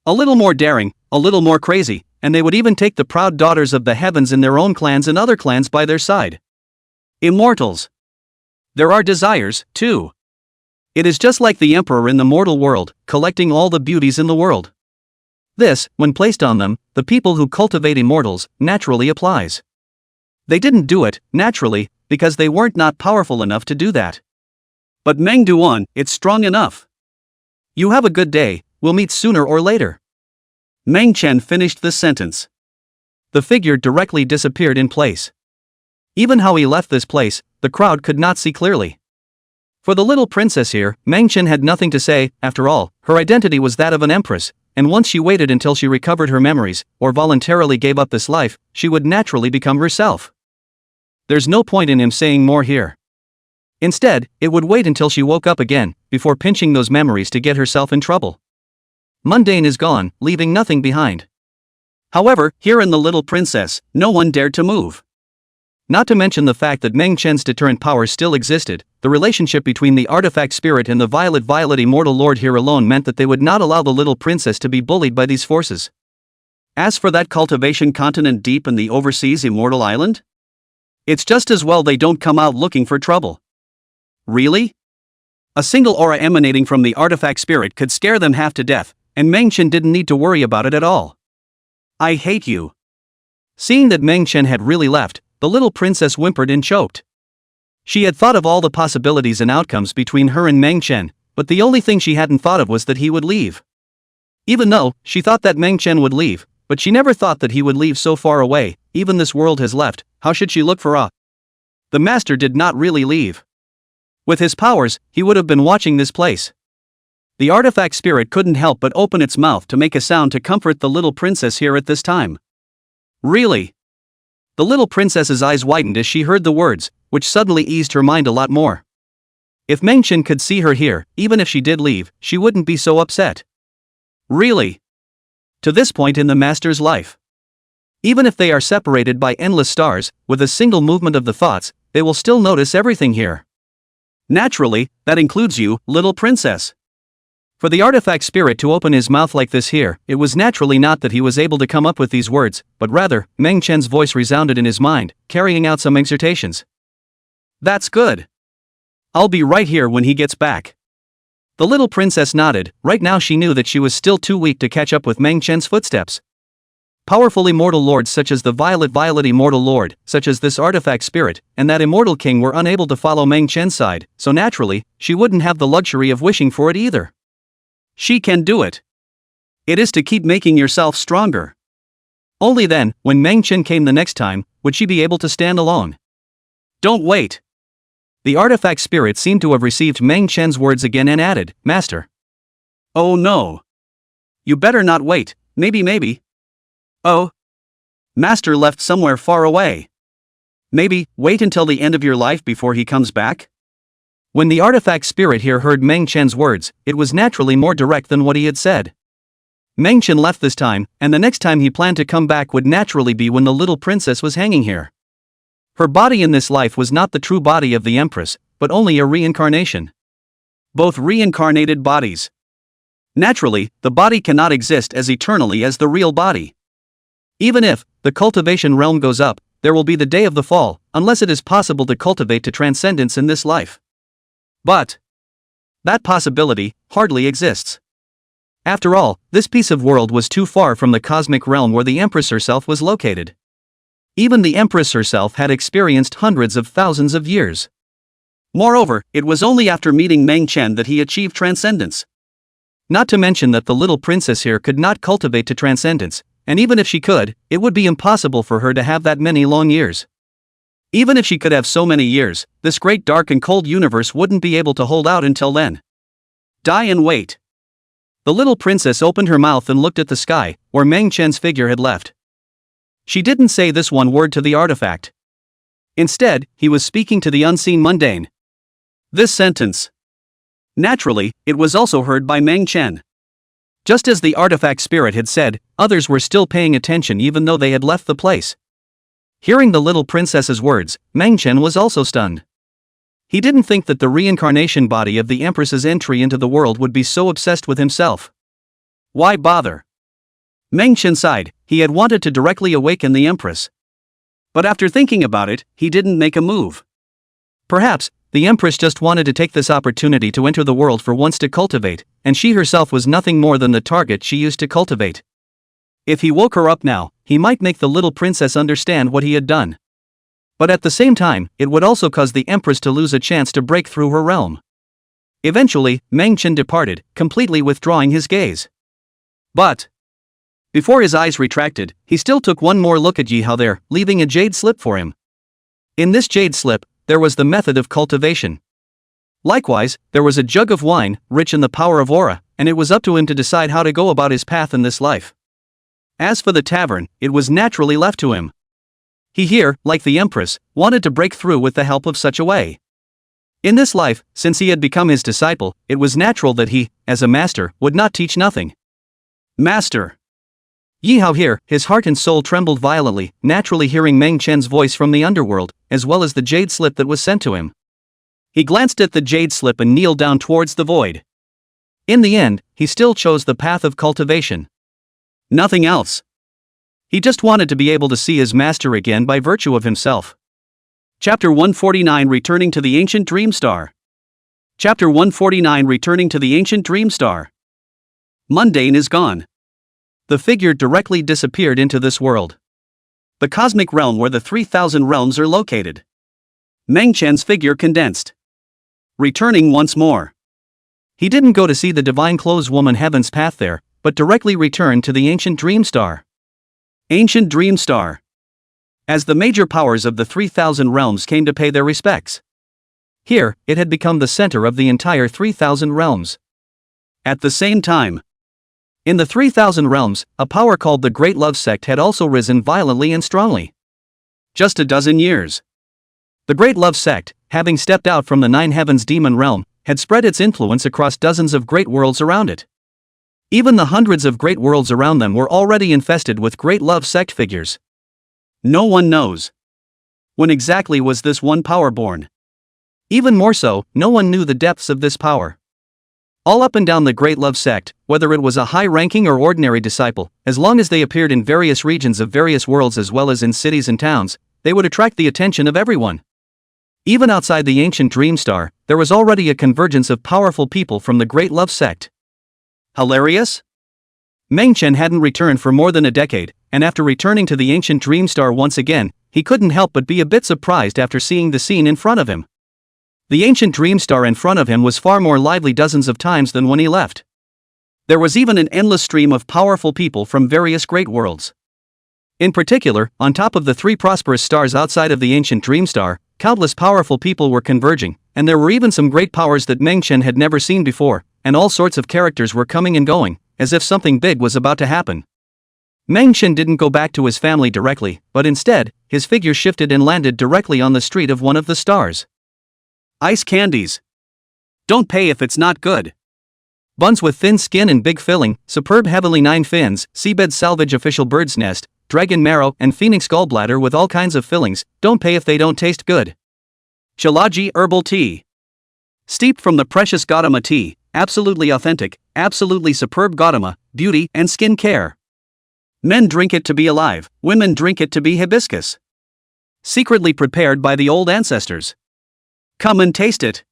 a little more daring, a little more crazy, and they would even take the proud daughters of the heavens in their own clans and other clans by their side. Immortals. There are desires, too. It is just like the emperor in the mortal world, collecting all the beauties in the world. This, when placed on them, the people who cultivate immortals, naturally applies. They didn't do it, naturally, because they weren't not powerful enough to do that. But Meng Duan, it's strong enough. You have a good day, we'll meet sooner or later. Meng Chen finished the sentence. The figure directly disappeared in place. Even how he left this place, the crowd could not see clearly. For the little princess here, Meng Chen had nothing to say. After all, her identity was that of an empress, and once she waited until she recovered her memories, or voluntarily gave up this life, she would naturally become herself. There's no point in him saying more here. Instead, it would wait until she woke up again, before pinching those memories to get herself in trouble. Mundane is gone, leaving nothing behind. However, here in the little princess, no one dared to move. Not to mention the fact that Meng Chen's deterrent power still existed, the relationship between the artifact spirit and the violet immortal lord here alone meant that they would not allow the little princess to be bullied by these forces. As for that cultivation continent deep in the overseas immortal island? It's just as well they don't come out looking for trouble. Really? A single aura emanating from the artifact spirit could scare them half to death, and Meng Chen didn't need to worry about it at all. I hate you. Seeing that Meng Chen had really left, the little princess whimpered and choked. She had thought of all the possibilities and outcomes between her and Meng Chen, but the only thing she hadn't thought of was that he would leave. Even though, she thought that Meng Chen would leave, but she never thought that he would leave so far away. Even this world has left, how should she look for a... The master did not really leave. With his powers, he would have been watching this place. The artifact spirit couldn't help but open its mouth to make a sound to comfort the little princess here at this time. Really? The little princess's eyes widened as she heard the words, which suddenly eased her mind a lot more. If Meng Chen could see her here, even if she did leave, she wouldn't be so upset. Really? To this point in the master's life. Even if they are separated by endless stars, with a single movement of the thoughts, they will still notice everything here. Naturally, that includes you, little princess. For the artifact spirit to open his mouth like this here, it was naturally not that he was able to come up with these words, but rather, Meng Chen's voice resounded in his mind, carrying out some exhortations. That's good. I'll be right here when he gets back. The little princess nodded. Right now she knew that she was still too weak to catch up with Meng Chen's footsteps. Powerful immortal lords such as the violet immortal lord, such as this artifact spirit, and that immortal king were unable to follow Meng Chen's side, so naturally, she wouldn't have the luxury of wishing for it either. She can do it. It is to keep making yourself stronger. Only then, when Meng Chen came the next time, would she be able to stand alone. Don't wait. The artifact spirit seemed to have received Meng Chen's words again and added, Master. Oh no. You better not wait, maybe. Oh. Master left somewhere far away. Maybe, wait until the end of your life before he comes back? When the artifact spirit here heard Meng Chen's words, it was naturally more direct than what he had said. Meng Chen left this time, and the next time he planned to come back would naturally be when the little princess was hanging here. Her body in this life was not the true body of the Empress, but only a reincarnation. Both reincarnated bodies. Naturally, the body cannot exist as eternally as the real body. Even if the cultivation realm goes up, there will be the day of the fall, unless it is possible to cultivate to transcendence in this life. But that possibility hardly exists. After all, this piece of world was too far from the cosmic realm where the Empress herself was located. Even the Empress herself had experienced hundreds of thousands of years. Moreover, it was only after meeting Meng Chen that he achieved transcendence. Not to mention that the little princess here could not cultivate to transcendence, and even if she could, it would be impossible for her to have that many long years. Even if she could have so many years, this great dark and cold universe wouldn't be able to hold out until then. Die and wait. The little princess opened her mouth and looked at the sky, where Meng Chen's figure had left. She didn't say this one word to the artifact. Instead, he was speaking to the unseen mundane. This sentence. Naturally, it was also heard by Meng Chen. Just as the artifact spirit had said, others were still paying attention even though they had left the place. Hearing the little princess's words, Meng Chen was also stunned. He didn't think that the reincarnation body of the Empress's entry into the world would be so obsessed with himself. Why bother? Meng Chen sighed. He had wanted to directly awaken the Empress. But after thinking about it, he didn't make a move. Perhaps, the Empress just wanted to take this opportunity to enter the world for once to cultivate, and she herself was nothing more than the target she used to cultivate. If he woke her up now, he might make the little princess understand what he had done. But at the same time, it would also cause the Empress to lose a chance to break through her realm. Eventually, Meng Chen departed, completely withdrawing his gaze. But before his eyes retracted, he still took one more look at Yi Hao there, leaving a jade slip for him. In this jade slip, there was the method of cultivation. Likewise, there was a jug of wine, rich in the power of aura, and it was up to him to decide how to go about his path in this life. As for the tavern, it was naturally left to him. He here, like the Empress, wanted to break through with the help of such a way. In this life, since he had become his disciple, it was natural that he, as a master, would not teach nothing. Master! Yi Hao here, his heart and soul trembled violently, naturally hearing Meng Chen's voice from the underworld, as well as the jade slip that was sent to him. He glanced at the jade slip and kneeled down towards the void. In the end, he still chose the path of cultivation. Nothing else. He just wanted to be able to see his master again by virtue of himself. Chapter 149 Returning to the Ancient Dream Star. Chapter 149 Returning to the Ancient Dream Star. Mundane is gone. The figure directly disappeared into this world. The cosmic realm where the 3,000 realms are located. Meng Chen's figure condensed. Returning once more. He didn't go to see the divine clothes woman Heaven's path there, but directly returned to the ancient dream star. Ancient dream star. As the major powers of the 3,000 realms came to pay their respects. Here, it had become the center of the entire 3,000 realms. At the same time, in the 3,000 realms, a power called the Great Love Sect had also risen violently and strongly. Just a dozen years. The Great Love Sect, having stepped out from the Nine Heavens demon realm, had spread its influence across dozens of great worlds around it. Even the hundreds of great worlds around them were already infested with Great Love Sect figures. No one knows. When exactly was this one power born? Even more so, no one knew the depths of this power. All up and down the Great Love Sect, whether it was a high-ranking or ordinary disciple, as long as they appeared in various regions of various worlds as well as in cities and towns, they would attract the attention of everyone. Even outside the ancient Dream Star, there was already a convergence of powerful people from the Great Love Sect. Hilarious? Meng Chen hadn't returned for more than a decade, and after returning to the ancient Dream Star once again, he couldn't help but be a bit surprised after seeing the scene in front of him. The ancient dream star in front of him was far more lively dozens of times than when he left. There was even an endless stream of powerful people from various great worlds. In particular, on top of the three prosperous stars outside of the ancient dream star, countless powerful people were converging, and there were even some great powers that Meng Chen had never seen before, and all sorts of characters were coming and going, as if something big was about to happen. Meng Chen didn't go back to his family directly, but instead, his figure shifted and landed directly on the street of one of the stars. Ice candies. Don't pay if it's not good. Buns with thin skin and big filling, superb heavenly nine fins, seabed salvage official bird's nest, dragon marrow and phoenix gallbladder with all kinds of fillings, don't pay if they don't taste good. Chilaji herbal tea. Steeped from the precious Gautama tea, absolutely authentic, absolutely superb Gautama, beauty and skin care. Men drink it to be alive, women drink it to be hibiscus. Secretly prepared by the old ancestors. Come and taste it.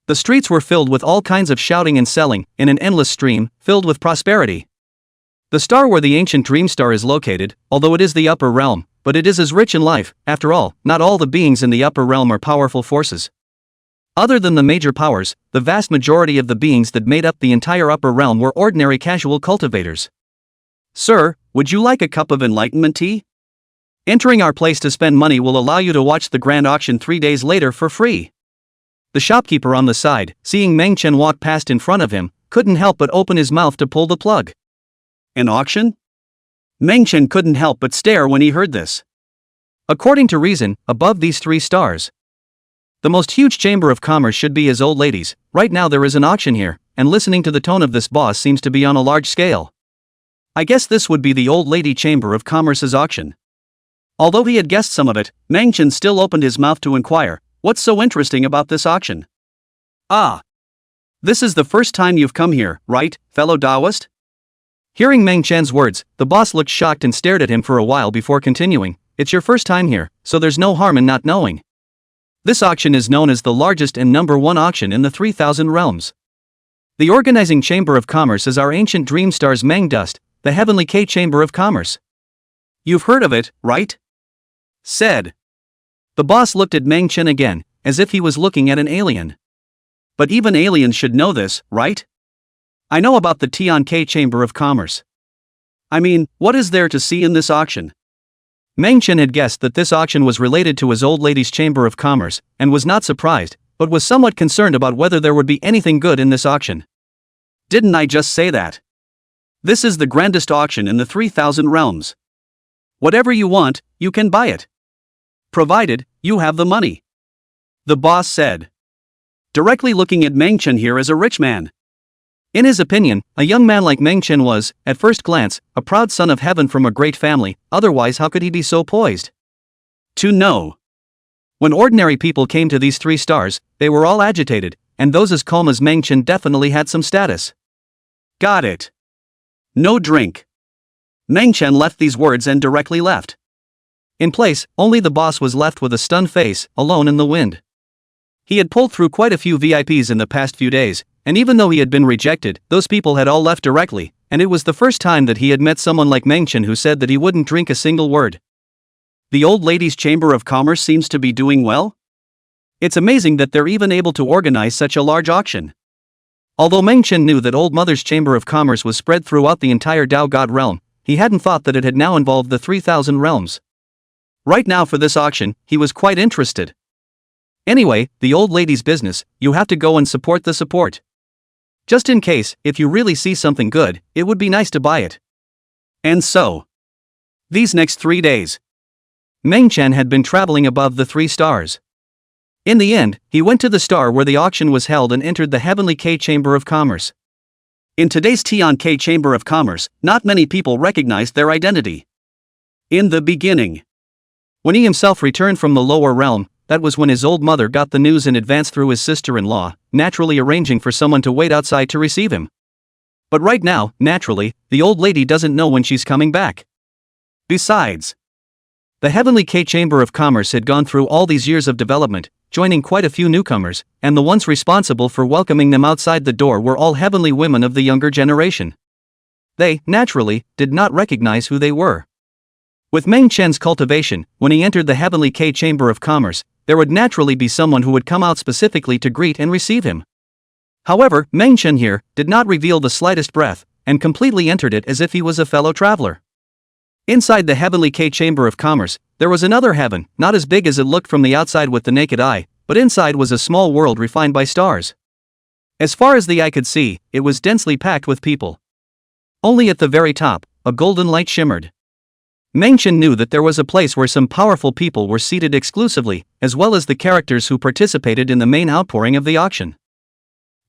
The streets were filled with all kinds of shouting and selling, in an endless stream, filled with prosperity. The star where the ancient dream star is located, although it is the upper realm, but it is as rich in life. After all, not all the beings in the upper realm are powerful forces. Other than the major powers, the vast majority of the beings that made up the entire upper realm were ordinary casual cultivators. Sir, would you like a cup of enlightenment tea? Entering our place to spend money will allow you to watch the grand auction 3 days later for free. The shopkeeper on the side, seeing Meng Chen walk past in front of him, couldn't help but open his mouth to pull the plug. An auction? Meng Chen couldn't help but stare when he heard this. According to reason, above these 3 stars, the most huge chamber of commerce should be his old ladies. Right now there is an auction here, and listening to the tone of this boss seems to be on a large scale. I guess this would be the old lady chamber of commerce's auction. Although he had guessed some of it, Meng Chen still opened his mouth to inquire, what's so interesting about this auction? Ah! This is the first time you've come here, right, fellow Taoist? Hearing Meng Chen's words, the boss looked shocked and stared at him for a while before continuing, it's your first time here, so there's no harm in not knowing. This auction is known as the largest and #1 auction in the 3,000 realms. The organizing chamber of commerce is our ancient dream star's Meng Dust, the heavenly K chamber of commerce. You've heard of it, right? Said. The boss looked at Meng Chen again, as if he was looking at an alien. But even aliens should know this, right? I know about the Tian-K Chamber of Commerce. I mean, what is there to see in this auction? Meng Chen had guessed that this auction was related to his old lady's Chamber of Commerce, and was not surprised, but was somewhat concerned about whether there would be anything good in this auction. Didn't I just say that? This is the grandest auction in the 3,000 realms. Whatever you want, you can buy it. Provided, you have the money. The boss said. Directly looking at Meng Chen here as a rich man. In his opinion, a young man like Meng Chen was, at first glance, a proud son of heaven from a great family, otherwise how could he be so poised? To know. When ordinary people came to these 3 stars, they were all agitated, and those as calm as Meng Chen definitely had some status. Got it. No drink. Meng Chen left these words and directly left. In place, only the boss was left with a stunned face, alone in the wind. He had pulled through quite a few VIPs in the past few days, and even though he had been rejected, those people had all left directly, and it was the first time that he had met someone like Meng Chen who said that he wouldn't drink a single word. The old lady's Chamber of Commerce seems to be doing well? It's amazing that they're even able to organize such a large auction. Although Meng Chen knew that Old Mother's Chamber of Commerce was spread throughout the entire Tao God realm, he hadn't thought that it had now involved the 3,000 realms. Right now for this auction, he was quite interested. Anyway, the old lady's business, you have to go and support the support. Just in case, if you really see something good, it would be nice to buy it. And so, these next 3 days, Meng Chen had been traveling above the 3 stars. In the end, he went to the star where the auction was held and entered the Heavenly K Chamber of Commerce. In today's Tian-K Chamber of Commerce, not many people recognized their identity. In the beginning, when he himself returned from the lower realm, that was when his old mother got the news in advance through his sister-in-law, naturally arranging for someone to wait outside to receive him. But right now, naturally, the old lady doesn't know when she's coming back. Besides, the Heavenly K Chamber of Commerce had gone through all these years of development, joining quite a few newcomers, and the ones responsible for welcoming them outside the door were all heavenly women of the younger generation. They, naturally, did not recognize who they were. With Meng Chen's cultivation, when he entered the Heavenly K Chamber of Commerce, there would naturally be someone who would come out specifically to greet and receive him. However, Meng Chen here did not reveal the slightest breath, and completely entered it as if he was a fellow traveler. Inside the Heavenly K Chamber of Commerce, there was another heaven, not as big as it looked from the outside with the naked eye, but inside was a small world refined by stars. As far as the eye could see, it was densely packed with people. Only at the very top, a golden light shimmered. Meng Chen knew that there was a place where some powerful people were seated exclusively, as well as the characters who participated in the main outpouring of the auction.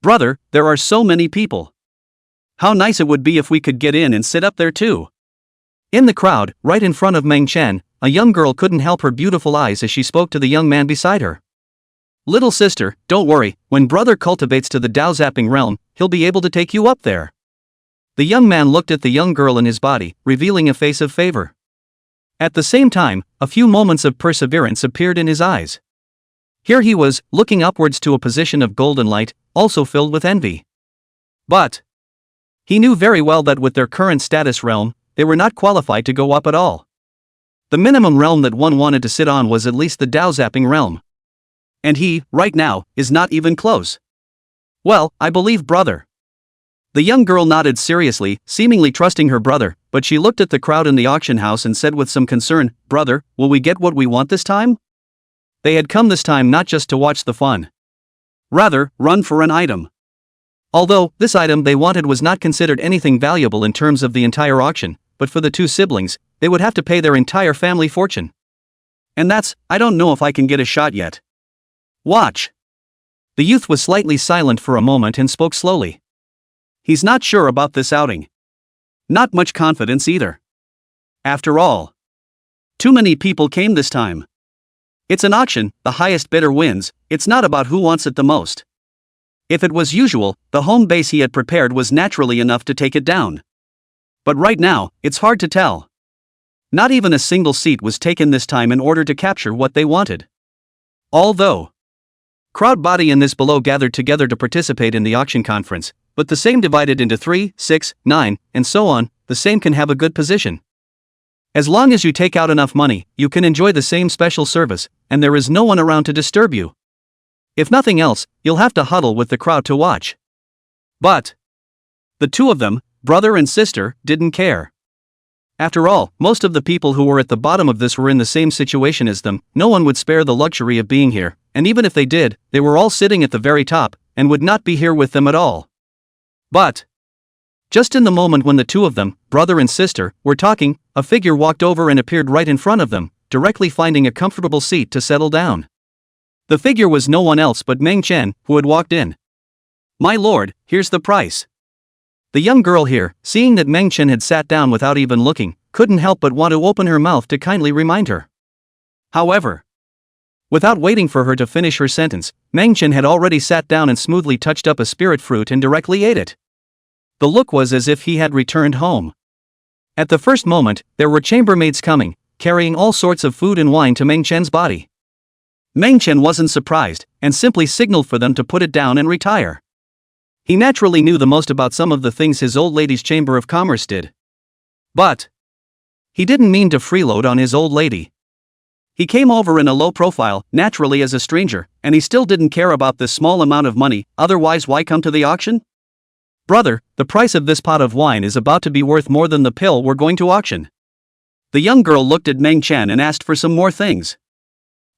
Brother, there are so many people. How nice it would be if we could get in and sit up there too. In the crowd, right in front of Meng Chen, a young girl couldn't help her beautiful eyes as she spoke to the young man beside her. Little sister, don't worry, when brother cultivates to the Dao Zapping realm, he'll be able to take you up there. The young man looked at the young girl in his body, revealing a face of favor. At the same time, a few moments of perseverance appeared in his eyes. Here he was, looking upwards to a position of golden light, also filled with envy. But he knew very well that with their current status realm, they were not qualified to go up at all. The minimum realm that one wanted to sit on was at least the Dao Zapping realm. And he, right now, is not even close. Well, I believe brother. The young girl nodded seriously, seemingly trusting her brother, but she looked at the crowd in the auction house and said with some concern, "Brother, will we get what we want this time?" They had come this time not just to watch the fun. Rather, run for an item. Although, this item they wanted was not considered anything valuable in terms of the entire auction, but for the 2 siblings, they would have to pay their entire family fortune. And I don't know if I can get a shot yet. Watch. The youth was slightly silent for a moment and spoke slowly. He's not sure about this outing. Not much confidence either. After all, too many people came this time. It's an auction, the highest bidder wins, it's not about who wants it the most. If it was usual, the home base he had prepared was naturally enough to take it down. But right now, it's hard to tell. Not even a single seat was taken this time in order to capture what they wanted. Although crowd body in this below gathered together to participate in the auction conference, but the same divided into 3, 6, 9, and so on, the same can have a good position. As long as you take out enough money, you can enjoy the same special service, and there is no one around to disturb you. If nothing else, you'll have to huddle with the crowd to watch. But the two of them, brother and sister, didn't care. After all, most of the people who were at the bottom of this were in the same situation as them. No one would spare the luxury of being here, and even if they did, they were all sitting at the very top, and would not be here with them at all. But just in the moment when the two of them, brother and sister, were talking, a figure walked over and appeared right in front of them, directly finding a comfortable seat to settle down. The figure was no one else but Meng Chen, who had walked in. "My lord, here's the price." The young girl here, seeing that Meng Chen had sat down without even looking, couldn't help but want to open her mouth to kindly remind her. However, without waiting for her to finish her sentence, Meng Chen had already sat down and smoothly touched up a spirit fruit and directly ate it. The look was as if he had returned home. At the first moment, there were chambermaids coming, carrying all sorts of food and wine to Meng Chen's body. Meng Chen wasn't surprised, and simply signaled for them to put it down and retire. He naturally knew the most about some of the things his old lady's Chamber of Commerce did. But he didn't mean to freeload on his old lady. He came over in a low profile, naturally as a stranger, and he still didn't care about this small amount of money, otherwise why come to the auction? "Brother, the price of this pot of wine is about to be worth more than the pill we're going to auction." The young girl looked at Meng Chen and asked for some more things.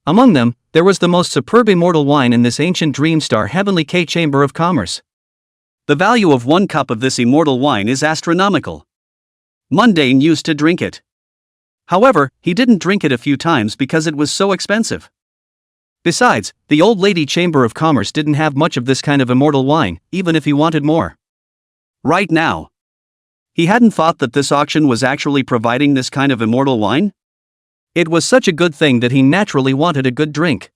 Among them, there was the most superb immortal wine in this ancient dream star Heavenly K Chamber of Commerce. The value of 1 cup of this immortal wine is astronomical. Mundane used to drink it. However, he didn't drink it a few times because it was so expensive. Besides, the old lady Chamber of Commerce didn't have much of this kind of immortal wine, even if he wanted more. Right now, he hadn't thought that this auction was actually providing this kind of immortal wine. It was such a good thing that he naturally wanted a good drink.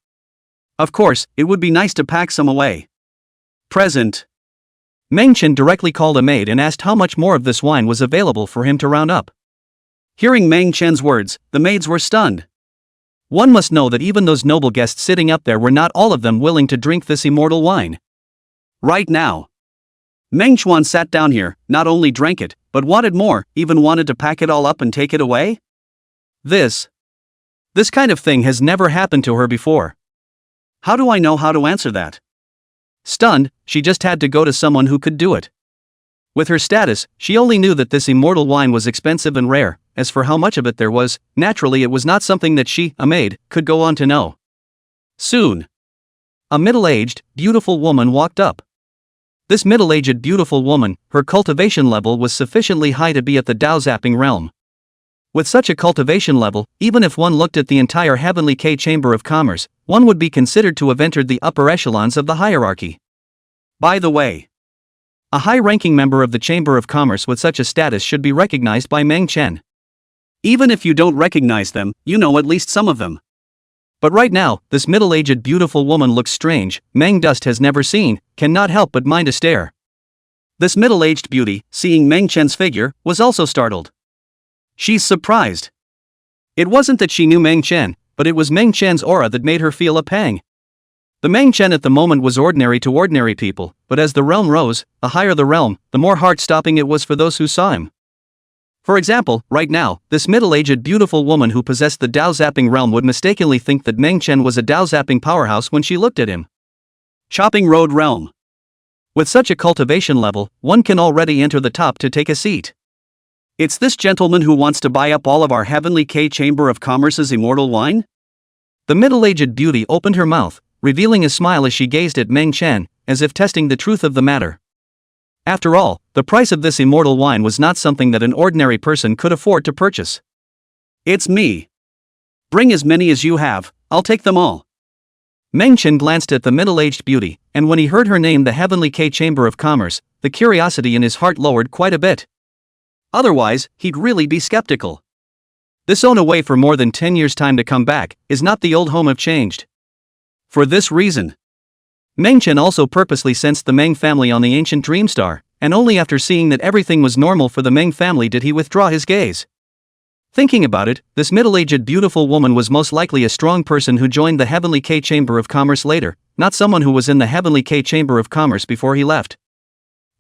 Of course, it would be nice to pack some away. Present. Meng Chen directly called a maid and asked how much more of this wine was available for him to round up. Hearing Meng Chen's words, the maids were stunned. One must know that even those noble guests sitting up there were not all of them willing to drink this immortal wine. Right now, Meng Chuan sat down here, not only drank it, but wanted more, even wanted to pack it all up and take it away? This kind of thing has never happened to her before. How do I know how to answer that? Stunned, she just had to go to someone who could do it. With her status, she only knew that this immortal wine was expensive and rare. As for how much of it there was, naturally it was not something that she, a maid, could go on to know. Soon, a middle-aged, beautiful woman walked up. This middle-aged beautiful woman, her cultivation level was sufficiently high to be at the Dao-zapping realm. With such a cultivation level, even if one looked at the entire Heavenly K Chamber of Commerce, one would be considered to have entered the upper echelons of the hierarchy. By the way, a high-ranking member of the Chamber of Commerce with such a status should be recognized by Meng Chen. Even if you don't recognize them, you know at least some of them. But right now, this middle-aged beautiful woman looks strange. Meng Dust has never seen, cannot help but mind a stare. This middle-aged beauty, seeing Meng Chen's figure, was also startled. She's surprised. It wasn't that she knew Meng Chen, but it was Meng Chen's aura that made her feel a pang. The Meng Chen at the moment was ordinary to ordinary people, but as the realm rose, the higher the realm, the more heart-stopping it was for those who saw him. For example, right now, this middle-aged beautiful woman who possessed the Dao-zapping realm would mistakenly think that Meng Chen was a Dao-zapping powerhouse when she looked at him. Chopping Road Realm. With such a cultivation level, one can already enter the top to take a seat. It's this gentleman who wants to buy up all of our Heavenly K Chamber of Commerce's immortal wine? The middle-aged beauty opened her mouth, revealing a smile as she gazed at Meng Chen, as if testing the truth of the matter. After all, the price of this immortal wine was not something that an ordinary person could afford to purchase. It's me. Bring as many as you have, I'll take them all. Meng Chen glanced at the middle-aged beauty, and when he heard her name the Heavenly K Chamber of Commerce, the curiosity in his heart lowered quite a bit. Otherwise, he'd really be skeptical. This own away for more than 10 years' time to come back, is not the old home have changed. For this reason, Meng Chen also purposely sensed the Meng family on the ancient dream star, and only after seeing that everything was normal for the Meng family did he withdraw his gaze. Thinking about it, this middle-aged beautiful woman was most likely a strong person who joined the Heavenly K Chamber of Commerce later, not someone who was in the Heavenly K Chamber of Commerce before he left.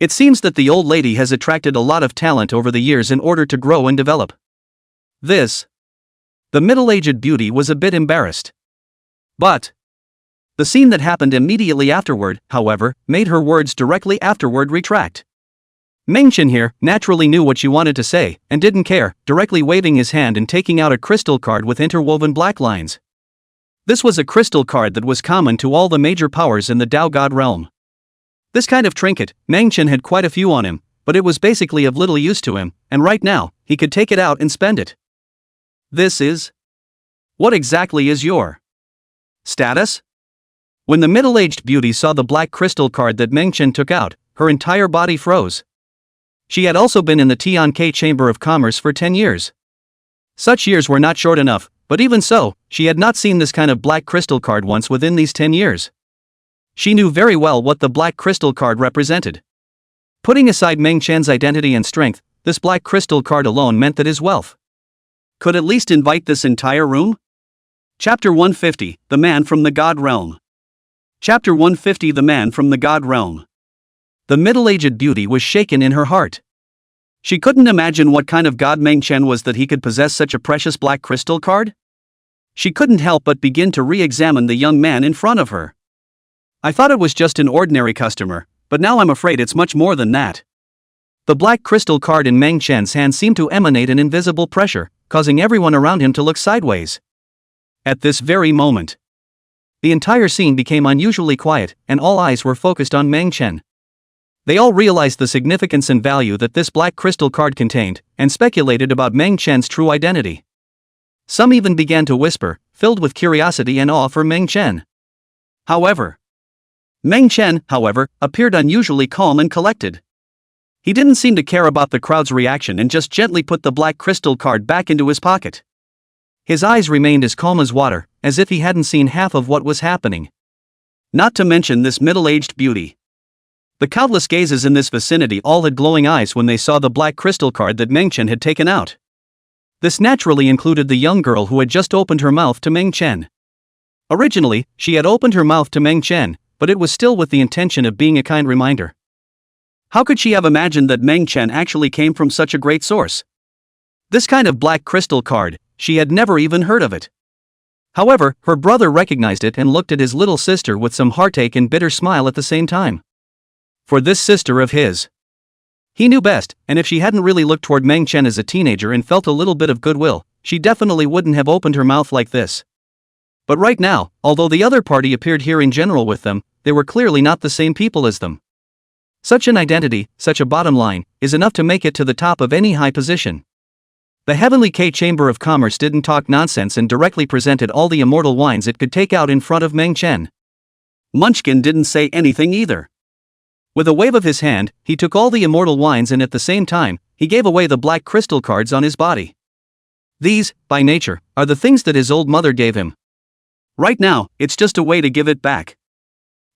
It seems that the old lady has attracted a lot of talent over the years in order to grow and develop. This. The middle-aged beauty was a bit embarrassed. But the scene that happened immediately afterward, however, made her words directly afterward retract. Mengchen here naturally knew what she wanted to say, and didn't care, directly waving his hand and taking out a crystal card with interwoven black lines. This was a crystal card that was common to all the major powers in the Tao God realm. This kind of trinket, Mengchen had quite a few on him, but it was basically of little use to him, and right now, he could take it out and spend it. This is? What exactly is your status? When the middle-aged beauty saw the black crystal card that Mengchen took out, her entire body froze. She had also been in the Tianke Chamber of Commerce for 10 years. Such years were not short enough, but even so, she had not seen this kind of black crystal card once within these 10 years. She knew very well what the black crystal card represented. Putting aside Mengchen's identity and strength, this black crystal card alone meant that his wealth could at least invite this entire room? Chapter 150, The Man from the God Realm. Chapter 150, The Man from the God Realm. The middle-aged beauty was shaken in her heart. She couldn't imagine what kind of god Mengchen was that he could possess such a precious black crystal card. She couldn't help but begin to re-examine the young man in front of her. I thought it was just an ordinary customer, but now I'm afraid it's much more than that. The black crystal card in Mengchen's hand seemed to emanate an invisible pressure, causing everyone around him to look sideways. At this very moment, the entire scene became unusually quiet, and all eyes were focused on Mengchen. They all realized the significance and value that this black crystal card contained, and speculated about Mengchen's true identity. Some even began to whisper, filled with curiosity and awe for Mengchen. Mengchen, however, appeared unusually calm and collected. He didn't seem to care about the crowd's reaction and just gently put the black crystal card back into his pocket. His eyes remained as calm as water, as if he hadn't seen half of what was happening. Not to mention this middle-aged beauty. The countless gazes in this vicinity all had glowing eyes when they saw the black crystal card that Mengchen had taken out. This naturally included the young girl who had just opened her mouth to Mengchen. Originally, she had opened her mouth to Mengchen, but it was still with the intention of being a kind reminder. How could she have imagined that Mengchen actually came from such a great source? This kind of black crystal card, she had never even heard of it. However, her brother recognized it and looked at his little sister with some heartache and bitter smile at the same time. For this sister of his, he knew best, and if she hadn't really looked toward Mengchen as a teenager and felt a little bit of goodwill, she definitely wouldn't have opened her mouth like this. But right now, although the other party appeared here in general with them, they were clearly not the same people as them. Such an identity, such a bottom line, is enough to make it to the top of any high position. The Heavenly K Chamber of Commerce didn't talk nonsense and directly presented all the immortal wines it could take out in front of Mengchen. Munchkin didn't say anything either. With a wave of his hand, he took all the immortal wines and at the same time, he gave away the black crystal cards on his body. These, by nature, are the things that his old mother gave him. Right now, it's just a way to give it back.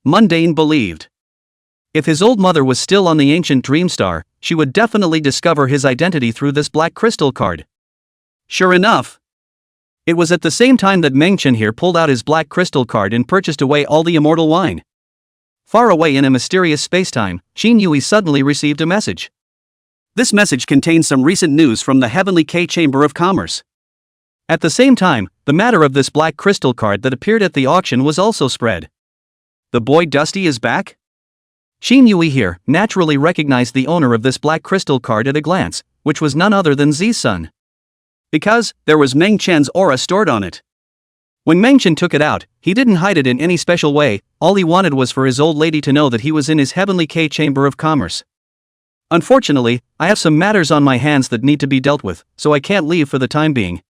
Mundane believed. If his old mother was still on the ancient dream star, she would definitely discover his identity through this black crystal card. Sure enough. It was at the same time that Mengchen here pulled out his black crystal card and purchased away all the immortal wine. Far away in a mysterious spacetime, Qin Yui suddenly received a message. This message contained some recent news from the Heavenly K Chamber of Commerce. At the same time, the matter of this black crystal card that appeared at the auction was also spread. The boy Dusty is back? Qin Yui here naturally recognized the owner of this black crystal card at a glance, which was none other than Zi's son. Because there was Mengchen's aura stored on it. When Mengchen took it out, he didn't hide it in any special way, all he wanted was for his old lady to know that he was in his Heavenly K Chamber of Commerce. Unfortunately, I have some matters on my hands that need to be dealt with, so I can't leave for the time being.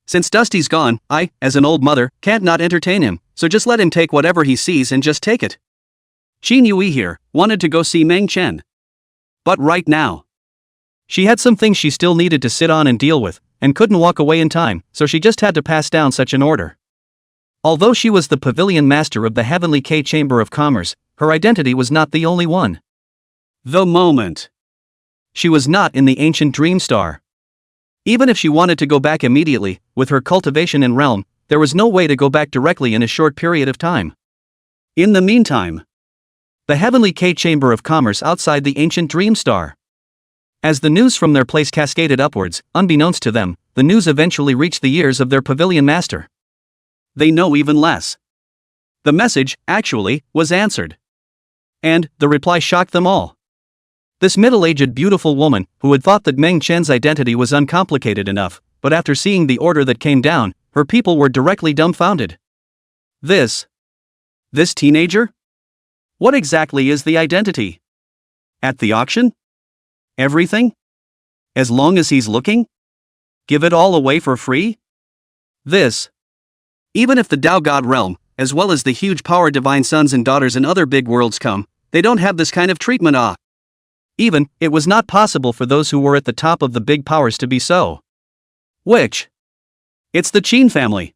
Since Dusty's gone, I, as an old mother, can't not entertain him, so just let him take whatever he sees and just take it. Qin Yui here wanted to go see Mengchen. But right now, she had some things she still needed to sit on and deal with, and couldn't walk away in time, so she just had to pass down such an order. Although she was the pavilion master of the Heavenly K Chamber of Commerce, her identity was not the only one. The moment. She was not in the ancient dream star. Even if she wanted to go back immediately, with her cultivation and realm, there was no way to go back directly in a short period of time. In the meantime, the Heavenly K Chamber of Commerce outside the ancient dream star. As the news from their place cascaded upwards, unbeknownst to them, the the news eventually reached the ears of their pavilion master. They know even less. The message, actually, was answered. And the reply shocked them all. This middle-aged beautiful woman, who had thought that Meng Chen's identity was uncomplicated enough, but after seeing the order that came down, her people were directly dumbfounded. This teenager? What exactly is the identity? At the auction? Everything? As long as he's looking? Give it all away for free? Even if the Tao God realm, as well as the huge power divine sons and daughters in other big worlds come, they don't have this kind of treatment. Even, it was not possible for those who were at the top of the big powers to be so. Which? It's the Qin family.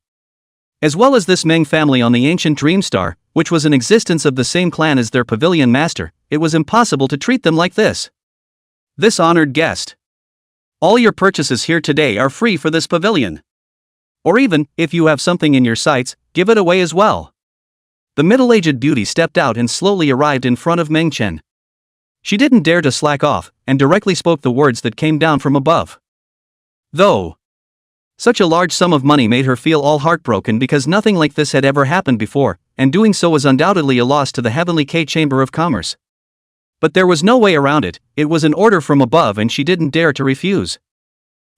As well as this Meng family on the ancient Dream Star, which was in existence of the same clan as their pavilion master, it was impossible to treat them like this. This honored guest. All your purchases here today are free for this pavilion. Or even, if you have something in your sights, give it away as well. The middle-aged beauty stepped out and slowly arrived in front of Meng Chen. She didn't dare to slack off, and directly spoke the words that came down from above. Though such a large sum of money made her feel all heartbroken because nothing like this had ever happened before, and doing so was undoubtedly a loss to the Heavenly K Chamber of Commerce. But there was no way around it, it was an order from above and she didn't dare to refuse.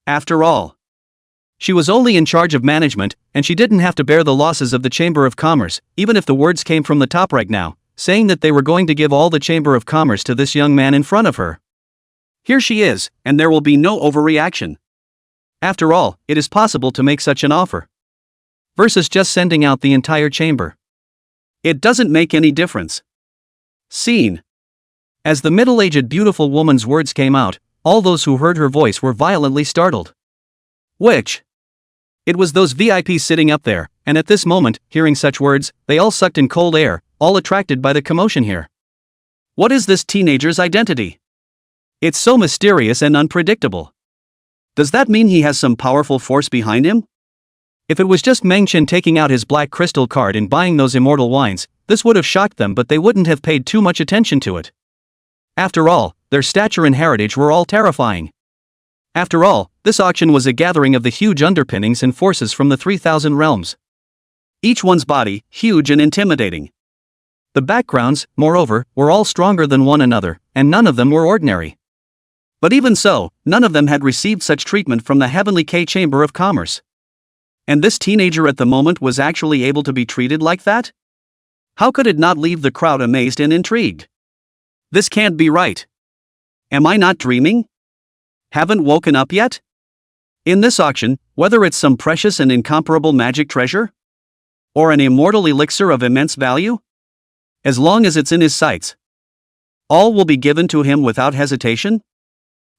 After all, she was only in charge of management, and she didn't have to bear the losses of the Chamber of Commerce, even if the words came from the top right now, saying that they were going to give all the Chamber of Commerce to this young man in front of her. Here she is, and there will be no overreaction. After all, it is possible to make such an offer. Versus just sending out the entire chamber. It doesn't make any difference. Scene. As the middle-aged beautiful woman's words came out, all those who heard her voice were violently startled. Which? It was those VIPs sitting up there, and at this moment, hearing such words, they all sucked in cold air, all attracted by the commotion here. What is this teenager's identity? It's so mysterious and unpredictable. Does that mean he has some powerful force behind him? If it was just Meng Chen taking out his black crystal card and buying those immortal wines, this would have shocked them, but they wouldn't have paid too much attention to it. After all, their stature and heritage were all terrifying. After all, this auction was a gathering of the huge underpinnings and forces from the 3,000 realms. Each one's body, huge and intimidating. The backgrounds, moreover, were all stronger than one another, and none of them were ordinary. But even so, none of them had received such treatment from the Heavenly K Chamber of Commerce. And this teenager at the moment was actually able to be treated like that? How could it not leave the crowd amazed and intrigued? This can't be right. Am I not dreaming? Haven't woken up yet? In this auction, whether it's some precious and incomparable magic treasure? Or an immortal elixir of immense value? As long as it's in his sights, all will be given to him without hesitation?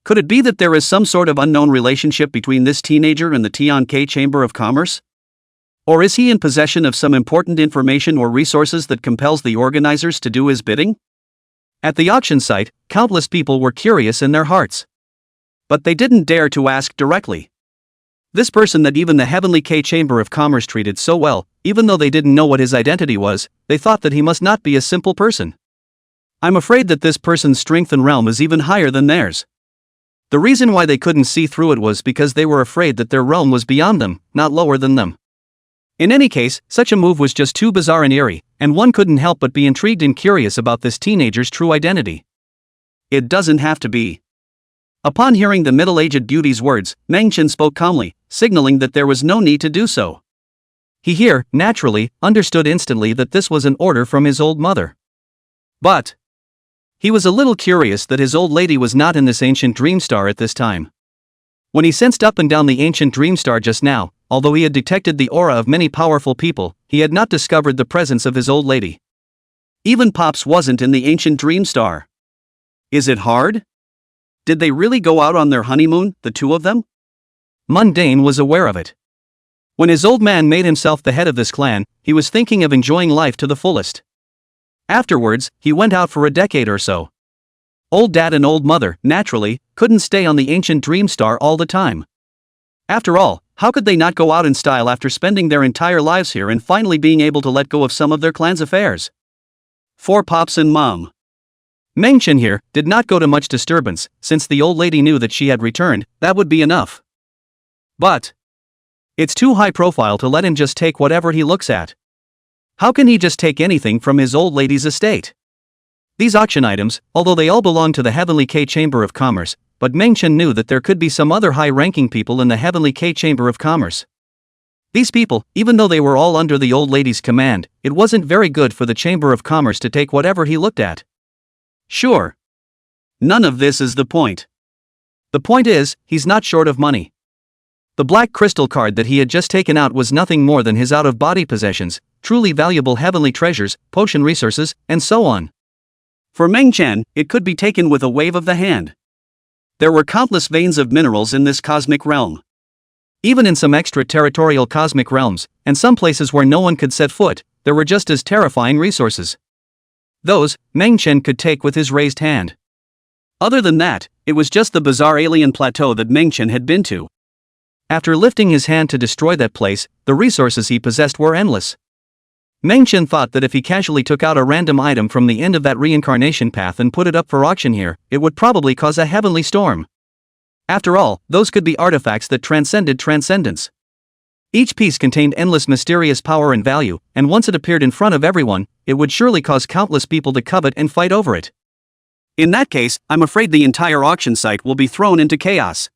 Could it be that there is some sort of unknown relationship between this teenager and the Tian K Chamber of Commerce? Or is he in possession of some important information or resources that compels the organizers to do his bidding? At the auction site, countless people were curious in their hearts. But they didn't dare to ask directly. This person that even the Heavenly K Chamber of Commerce treated so well, even though they didn't know what his identity was, they thought that he must not be a simple person. I'm afraid that this person's strength and realm is even higher than theirs. The reason why they couldn't see through it was because they were afraid that their realm was beyond them, not lower than them. In any case, such a move was just too bizarre and eerie, and one couldn't help but be intrigued and curious about this teenager's true identity. It doesn't have to be. Upon hearing the middle-aged beauty's words, Meng Chen spoke calmly, signaling that there was no need to do so. He here, naturally, understood instantly that this was an order from his old mother. But he was a little curious that his old lady was not in this ancient dream star at this time. When he sensed up and down the ancient dream star just now, although he had detected the aura of many powerful people, he had not discovered the presence of his old lady. Even Pops wasn't in the ancient dream star. Is it hard? Did they really go out on their honeymoon, the two of them? Mundane was aware of it. When his old man made himself the head of this clan, he was thinking of enjoying life to the fullest. Afterwards, he went out for a decade or so. Old dad and old mother, naturally, couldn't stay on the ancient dream star all the time. After all, how could they not go out in style after spending their entire lives here and finally being able to let go of some of their clan's affairs? For Pops and Mom. Meng Chen here did not go to much disturbance, since the old lady knew that she had returned, that would be enough. But it's too high profile to let him just take whatever he looks at. How can he just take anything from his old lady's estate? These auction items, although they all belong to the Heavenly K Chamber of Commerce, but Meng Chen knew that there could be some other high-ranking people in the Heavenly K Chamber of Commerce. These people, even though they were all under the old lady's command, it wasn't very good for the Chamber of Commerce to take whatever he looked at. Sure. None of this is the point. The point is, he's not short of money. The black crystal card that he had just taken out was nothing more than his out-of-body possessions, truly valuable heavenly treasures, potion resources, and so on. For Meng Chen, it could be taken with a wave of the hand. There were countless veins of minerals in this cosmic realm. Even in some extraterritorial cosmic realms, and some places where no one could set foot, there were just as terrifying resources. Those, Meng Chen could take with his raised hand. Other than that, it was just the bizarre alien plateau that Meng Chen had been to. After lifting his hand to destroy that place, the resources he possessed were endless. Meng Chen thought that if he casually took out a random item from the end of that reincarnation path and put it up for auction here, it would probably cause a heavenly storm. After all, those could be artifacts that transcended transcendence. Each piece contained endless mysterious power and value, and once it appeared in front of everyone, it would surely cause countless people to covet and fight over it. In that case, I'm afraid the entire auction site will be thrown into chaos.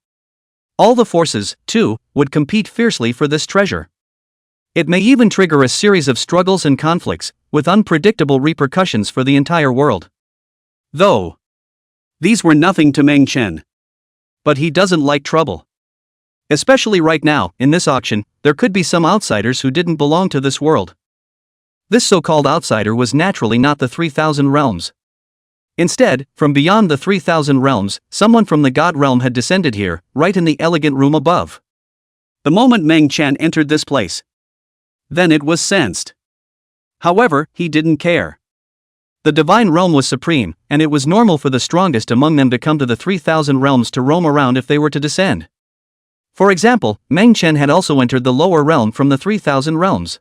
All the forces, too, would compete fiercely for this treasure. It may even trigger a series of struggles and conflicts, with unpredictable repercussions for the entire world. Though these were nothing to Meng Chen. But he doesn't like trouble. Especially right now, in this auction, there could be some outsiders who didn't belong to this world. This so-called outsider was naturally not the 3,000 realms. Instead, from beyond the 3,000 realms, someone from the God realm had descended here, right in the elegant room above. The moment Meng Chen entered this place, then it was sensed. However, he didn't care. The divine realm was supreme, and it was normal for the strongest among them to come to the 3,000 realms to roam around if they were to descend. For example, Meng Chen had also entered the lower realm from the 3,000 realms.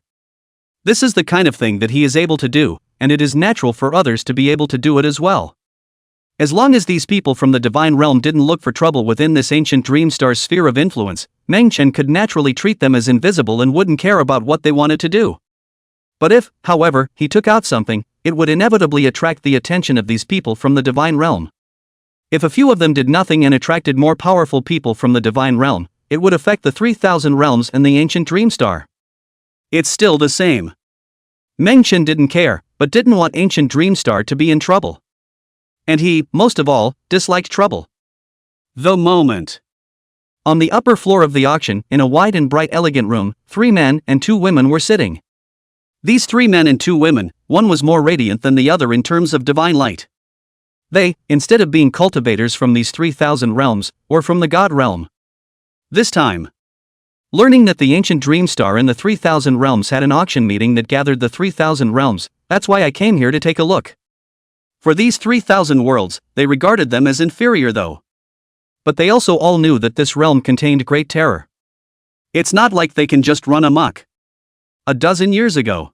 This is the kind of thing that he is able to do, and it is natural for others to be able to do it as well. As long as these people from the divine realm didn't look for trouble within this ancient dream star's sphere of influence, Meng Chen could naturally treat them as invisible and wouldn't care about what they wanted to do. But if, however, he took out something, it would inevitably attract the attention of these people from the divine realm. If a few of them did nothing and attracted more powerful people from the divine realm, it would affect the 3,000 realms and the ancient dream star. It's still the same. Meng Chen didn't care, but didn't want ancient dream star to be in trouble. And he, most of all, disliked trouble. The moment. On the upper floor of the auction, in a wide and bright elegant room, 3 men and 2 women were sitting. These 3 men and 2 women, one was more radiant than the other in terms of divine light. They, instead of being cultivators from these 3,000 realms, were from the God realm. This time, learning that the ancient dream star in the 3,000 realms had an auction meeting that gathered the 3,000 realms, that's why I came here to take a look. For these 3,000 worlds, they regarded them as inferior though. But they also all knew that this realm contained great terror. It's not like they can just run amok. A dozen years ago,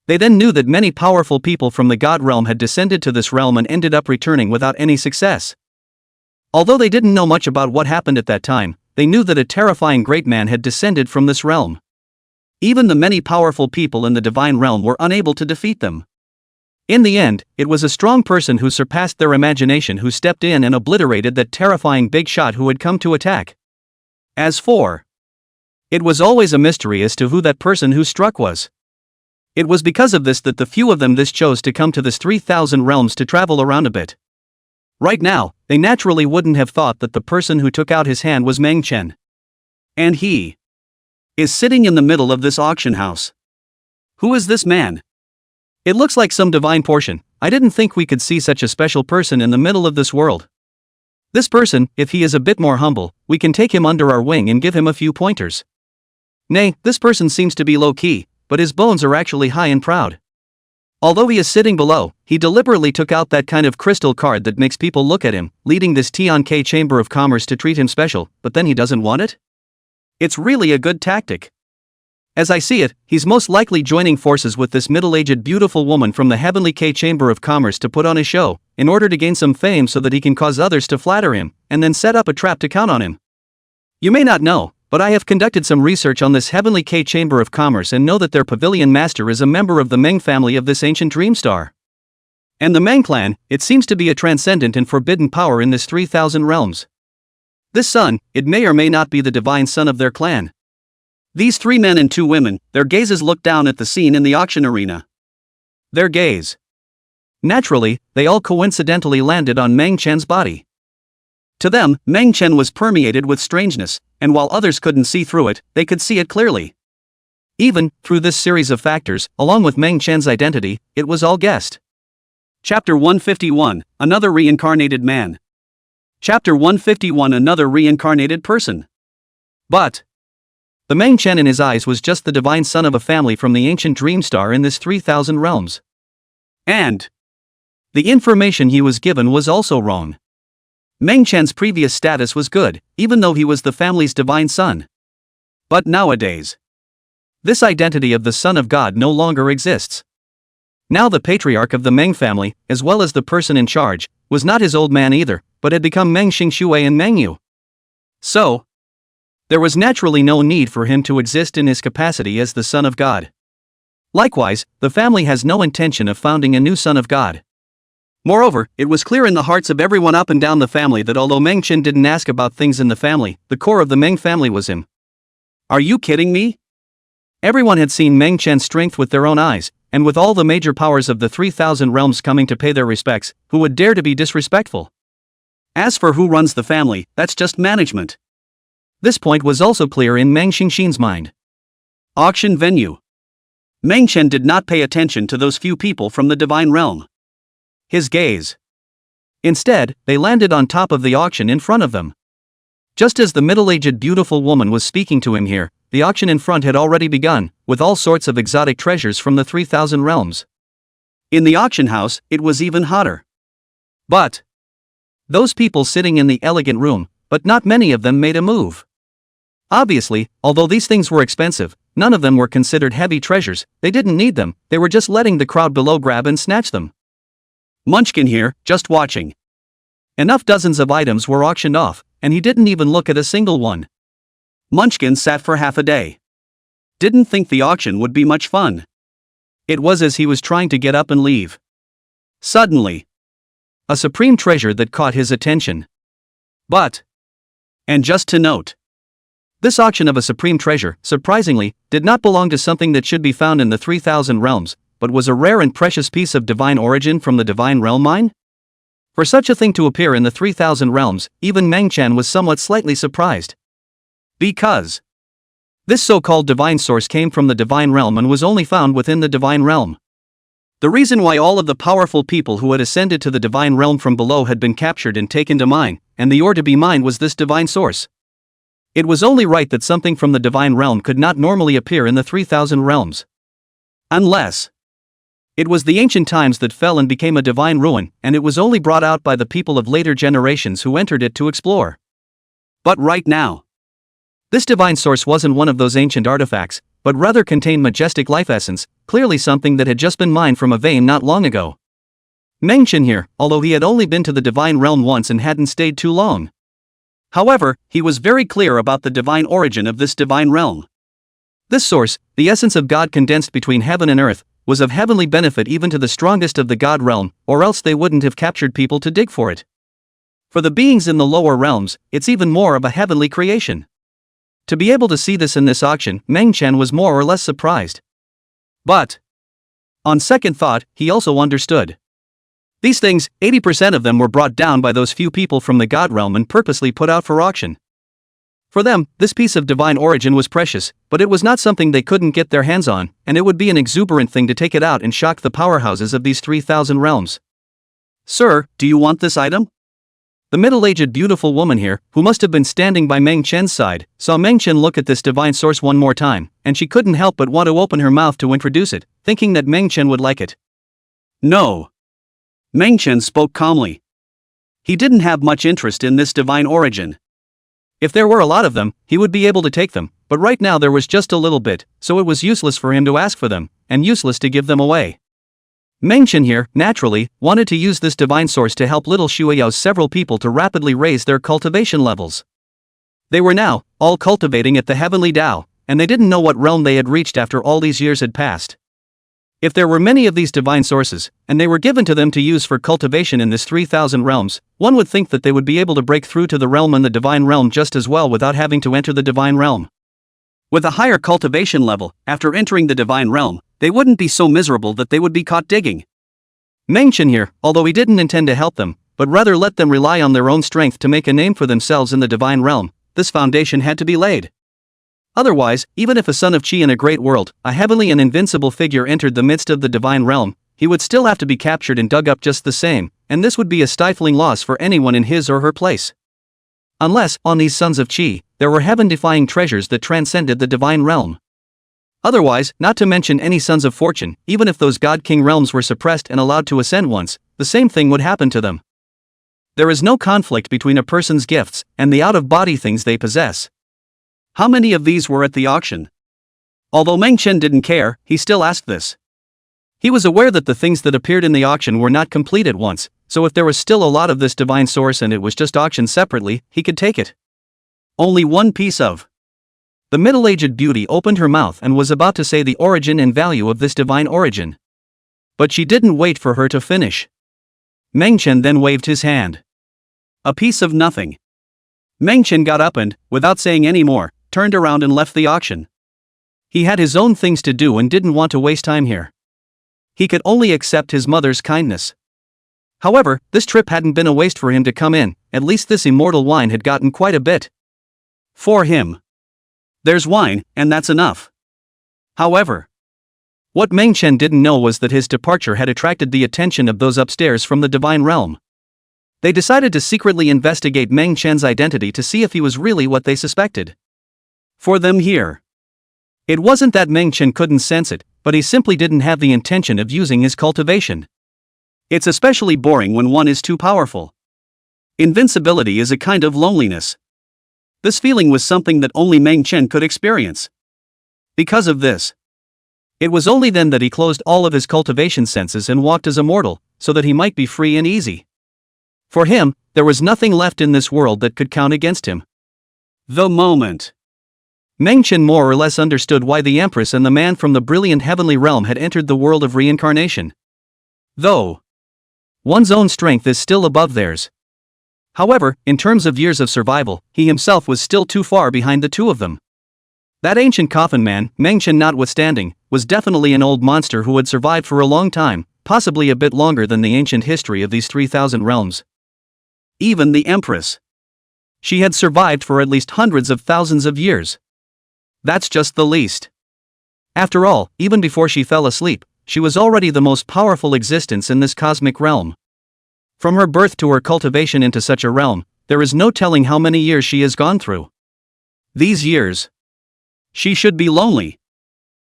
they then knew that many powerful people from the God realm had descended to this realm and ended up returning without any success. Although they didn't know much about what happened at that time, they knew that a terrifying great man had descended from this realm. Even the many powerful people in the divine realm were unable to defeat them. In the end, it was a strong person who surpassed their imagination who stepped in and obliterated that terrifying big shot who had come to attack. As for, it was always a mystery as to who that person who struck was. It was because of this that the few of them this chose to come to this 3,000 realms to travel around a bit. Right now, they naturally wouldn't have thought that the person who took out his hand was Meng Chen. And he is sitting in the middle of this auction house. Who is this man? It looks like some divine portion. I didn't think we could see such a special person in the middle of this world. This person, if he is a bit more humble, we can take him under our wing and give him a few pointers. Nay, this person seems to be low-key, but his bones are actually high and proud. Although he is sitting below, he deliberately took out that kind of crystal card that makes people look at him, leading this Tian-K Chamber of Commerce to treat him special, but then he doesn't want it? It's really a good tactic. As I see it, he's most likely joining forces with this middle-aged beautiful woman from the Heavenly K Chamber of Commerce to put on a show, in order to gain some fame so that he can cause others to flatter him, and then set up a trap to count on him. You may not know, But I have conducted some research on this Heavenly K Chamber of Commerce and know that their pavilion master is a member of the Meng family of this ancient dream star. And the Meng clan, it seems to be a transcendent and forbidden power in this 3,000 realms. This son, it may or may not be the divine son of their clan. These 3 men and 2 women, their gazes look down at the scene in the auction arena. Their gaze. Naturally, they all coincidentally landed on Meng Chen's body. To them, Meng Chen was permeated with strangeness, and while others couldn't see through it, they could see it clearly. Even, through this series of factors, along with Meng Chen's identity, it was all guessed. Chapter 151, Another Reincarnated Man. Chapter 151, Another Reincarnated Person. But the Meng Chen in his eyes was just the divine son of a family from the ancient dream star in this 3,000 realms. And the information he was given was also wrong. Meng Chen's previous status was good, even though he was the family's divine son. But nowadays, this identity of the Son of God no longer exists. Now the patriarch of the Meng family, as well as the person in charge, was not his old man either, but had become Meng Xingxue and Meng Yu. So, there was naturally no need for him to exist in his capacity as the Son of God. Likewise, the family has no intention of founding a new Son of God. Moreover, it was clear in the hearts of everyone up and down the family that although Meng Chen didn't ask about things in the family, the core of the Meng family was him. Are you kidding me? Everyone had seen Meng Chen's strength with their own eyes, and with all the major powers of the 3,000 realms coming to pay their respects, who would dare to be disrespectful? As for who runs the family, that's just management. This point was also clear in Meng Xingxin's mind. Auction venue. Meng Chen did not pay attention to those few people from the divine realm. His gaze. Instead, they landed on top of the auction in front of them. Just as the middle-aged beautiful woman was speaking to him here, the auction in front had already begun, with all sorts of exotic treasures from the 3,000 realms. In the auction house, it was even hotter. But those people sitting in the elegant room, but not many of them made a move. Obviously, although these things were expensive, none of them were considered heavy treasures. They didn't need them, they were just letting the crowd below grab and snatch them. Munchkin here, just watching. Enough dozens of items were auctioned off, and he didn't even look at a single one. Munchkin sat for half a day. Didn't think the auction would be much fun. It was as he was trying to get up and leave. Suddenly, a supreme treasure that caught his attention. And just to note, this auction of a supreme treasure, surprisingly, did not belong to something that should be found in the 3,000 realms, but was a rare and precious piece of divine origin from the divine realm mine? For such a thing to appear in the 3,000 realms, even Meng Chen was somewhat slightly surprised. Because this so-called divine source came from the divine realm and was only found within the divine realm. The reason why all of the powerful people who had ascended to the divine realm from below had been captured and taken to mine, and the ore to be mined was this divine source. It was only right that something from the divine realm could not normally appear in the 3,000 realms. Unless it was the ancient times that fell and became a divine ruin, and it was only brought out by the people of later generations who entered it to explore. But right now, this divine source wasn't one of those ancient artifacts, but rather contained majestic life essence, clearly something that had just been mined from a vein not long ago. Meng Chen here, although he had only been to the divine realm once and hadn't stayed too long. However, he was very clear about the divine origin of this divine realm. This source, the essence of God condensed between heaven and earth, was of heavenly benefit even to the strongest of the God realm, or else they wouldn't have captured people to dig for it. For the beings in the lower realms, it's even more of a heavenly creation. To be able to see this in this auction, Meng Chen was more or less surprised. But on second thought, he also understood. These things, 80% of them were brought down by those few people from the God realm and purposely put out for auction. For them, this piece of divine origin was precious, but it was not something they couldn't get their hands on, and it would be an exuberant thing to take it out and shock the powerhouses of these 3,000 realms. Sir, do you want this item? The middle-aged beautiful woman here, who must have been standing by Meng Chen's side, saw Meng Chen look at this divine source one more time, and she couldn't help but want to open her mouth to introduce it, thinking that Meng Chen would like it. No. Meng Chen spoke calmly. He didn't have much interest in this divine origin. If there were a lot of them, he would be able to take them, but right now there was just a little bit, so it was useless for him to ask for them, and useless to give them away. Meng Chen here, naturally, wanted to use this divine source to help little Shueyao's several people to rapidly raise their cultivation levels. They were now, all cultivating at the heavenly Tao, and they didn't know what realm they had reached after all these years had passed. If there were many of these divine sources, and they were given to them to use for cultivation in this 3,000 realms, one would think that they would be able to break through to the realm and the divine realm just as well without having to enter the divine realm. With a higher cultivation level, after entering the divine realm, they wouldn't be so miserable that they would be caught digging. Mengchen here, although he didn't intend to help them, but rather let them rely on their own strength to make a name for themselves in the divine realm, this foundation had to be laid. Otherwise, even if a son of Qi in a great world, a heavenly and invincible figure entered the midst of the divine realm, he would still have to be captured and dug up just the same, and this would be a stifling loss for anyone in his or her place. Unless, on these sons of Qi, there were heaven-defying treasures that transcended the divine realm. Otherwise, not to mention any sons of fortune, even if those god-king realms were suppressed and allowed to ascend once, the same thing would happen to them. There is no conflict between a person's gifts and the out-of-body things they possess. How many of these were at the auction? Although Meng Chen didn't care, he still asked this. He was aware that the things that appeared in the auction were not complete at once, so if there was still a lot of this divine source and it was just auctioned separately, he could take it. Only one piece of. The middle-aged beauty opened her mouth and was about to say the origin and value of this divine origin. But she didn't wait for her to finish. Meng Chen then waved his hand. A piece of nothing. Meng Chen got up and, without saying any more, turned around and left the auction. He had his own things to do and didn't want to waste time here. He could only accept his mother's kindness. However, this trip hadn't been a waste for him to come in, at least this immortal wine had gotten quite a bit. For him. There's wine, and that's enough. However, what Meng Chen didn't know was that his departure had attracted the attention of those upstairs from the divine realm. They decided to secretly investigate Meng Chen's identity to see if he was really what they suspected. For them here. It wasn't that Meng Chen couldn't sense it, but he simply didn't have the intention of using his cultivation. It's especially boring when one is too powerful. Invincibility is a kind of loneliness. This feeling was something that only Meng Chen could experience. Because of this, it was only then that he closed all of his cultivation senses and walked as a mortal, so that he might be free and easy. For him, there was nothing left in this world that could count against him. The moment. Meng Chen more or less understood why the Empress and the man from the brilliant heavenly realm had entered the world of reincarnation. Though one's own strength is still above theirs. However, in terms of years of survival, he himself was still too far behind the two of them. That ancient coffin man, Meng Chen notwithstanding, was definitely an old monster who had survived for a long time, possibly a bit longer than the ancient history of these 3,000 realms. Even the Empress. She had survived for at least hundreds of thousands of years. That's just the least. After all, even before she fell asleep, she was already the most powerful existence in this cosmic realm. From her birth to her cultivation into such a realm, there is no telling how many years she has gone through. These years. She should be lonely.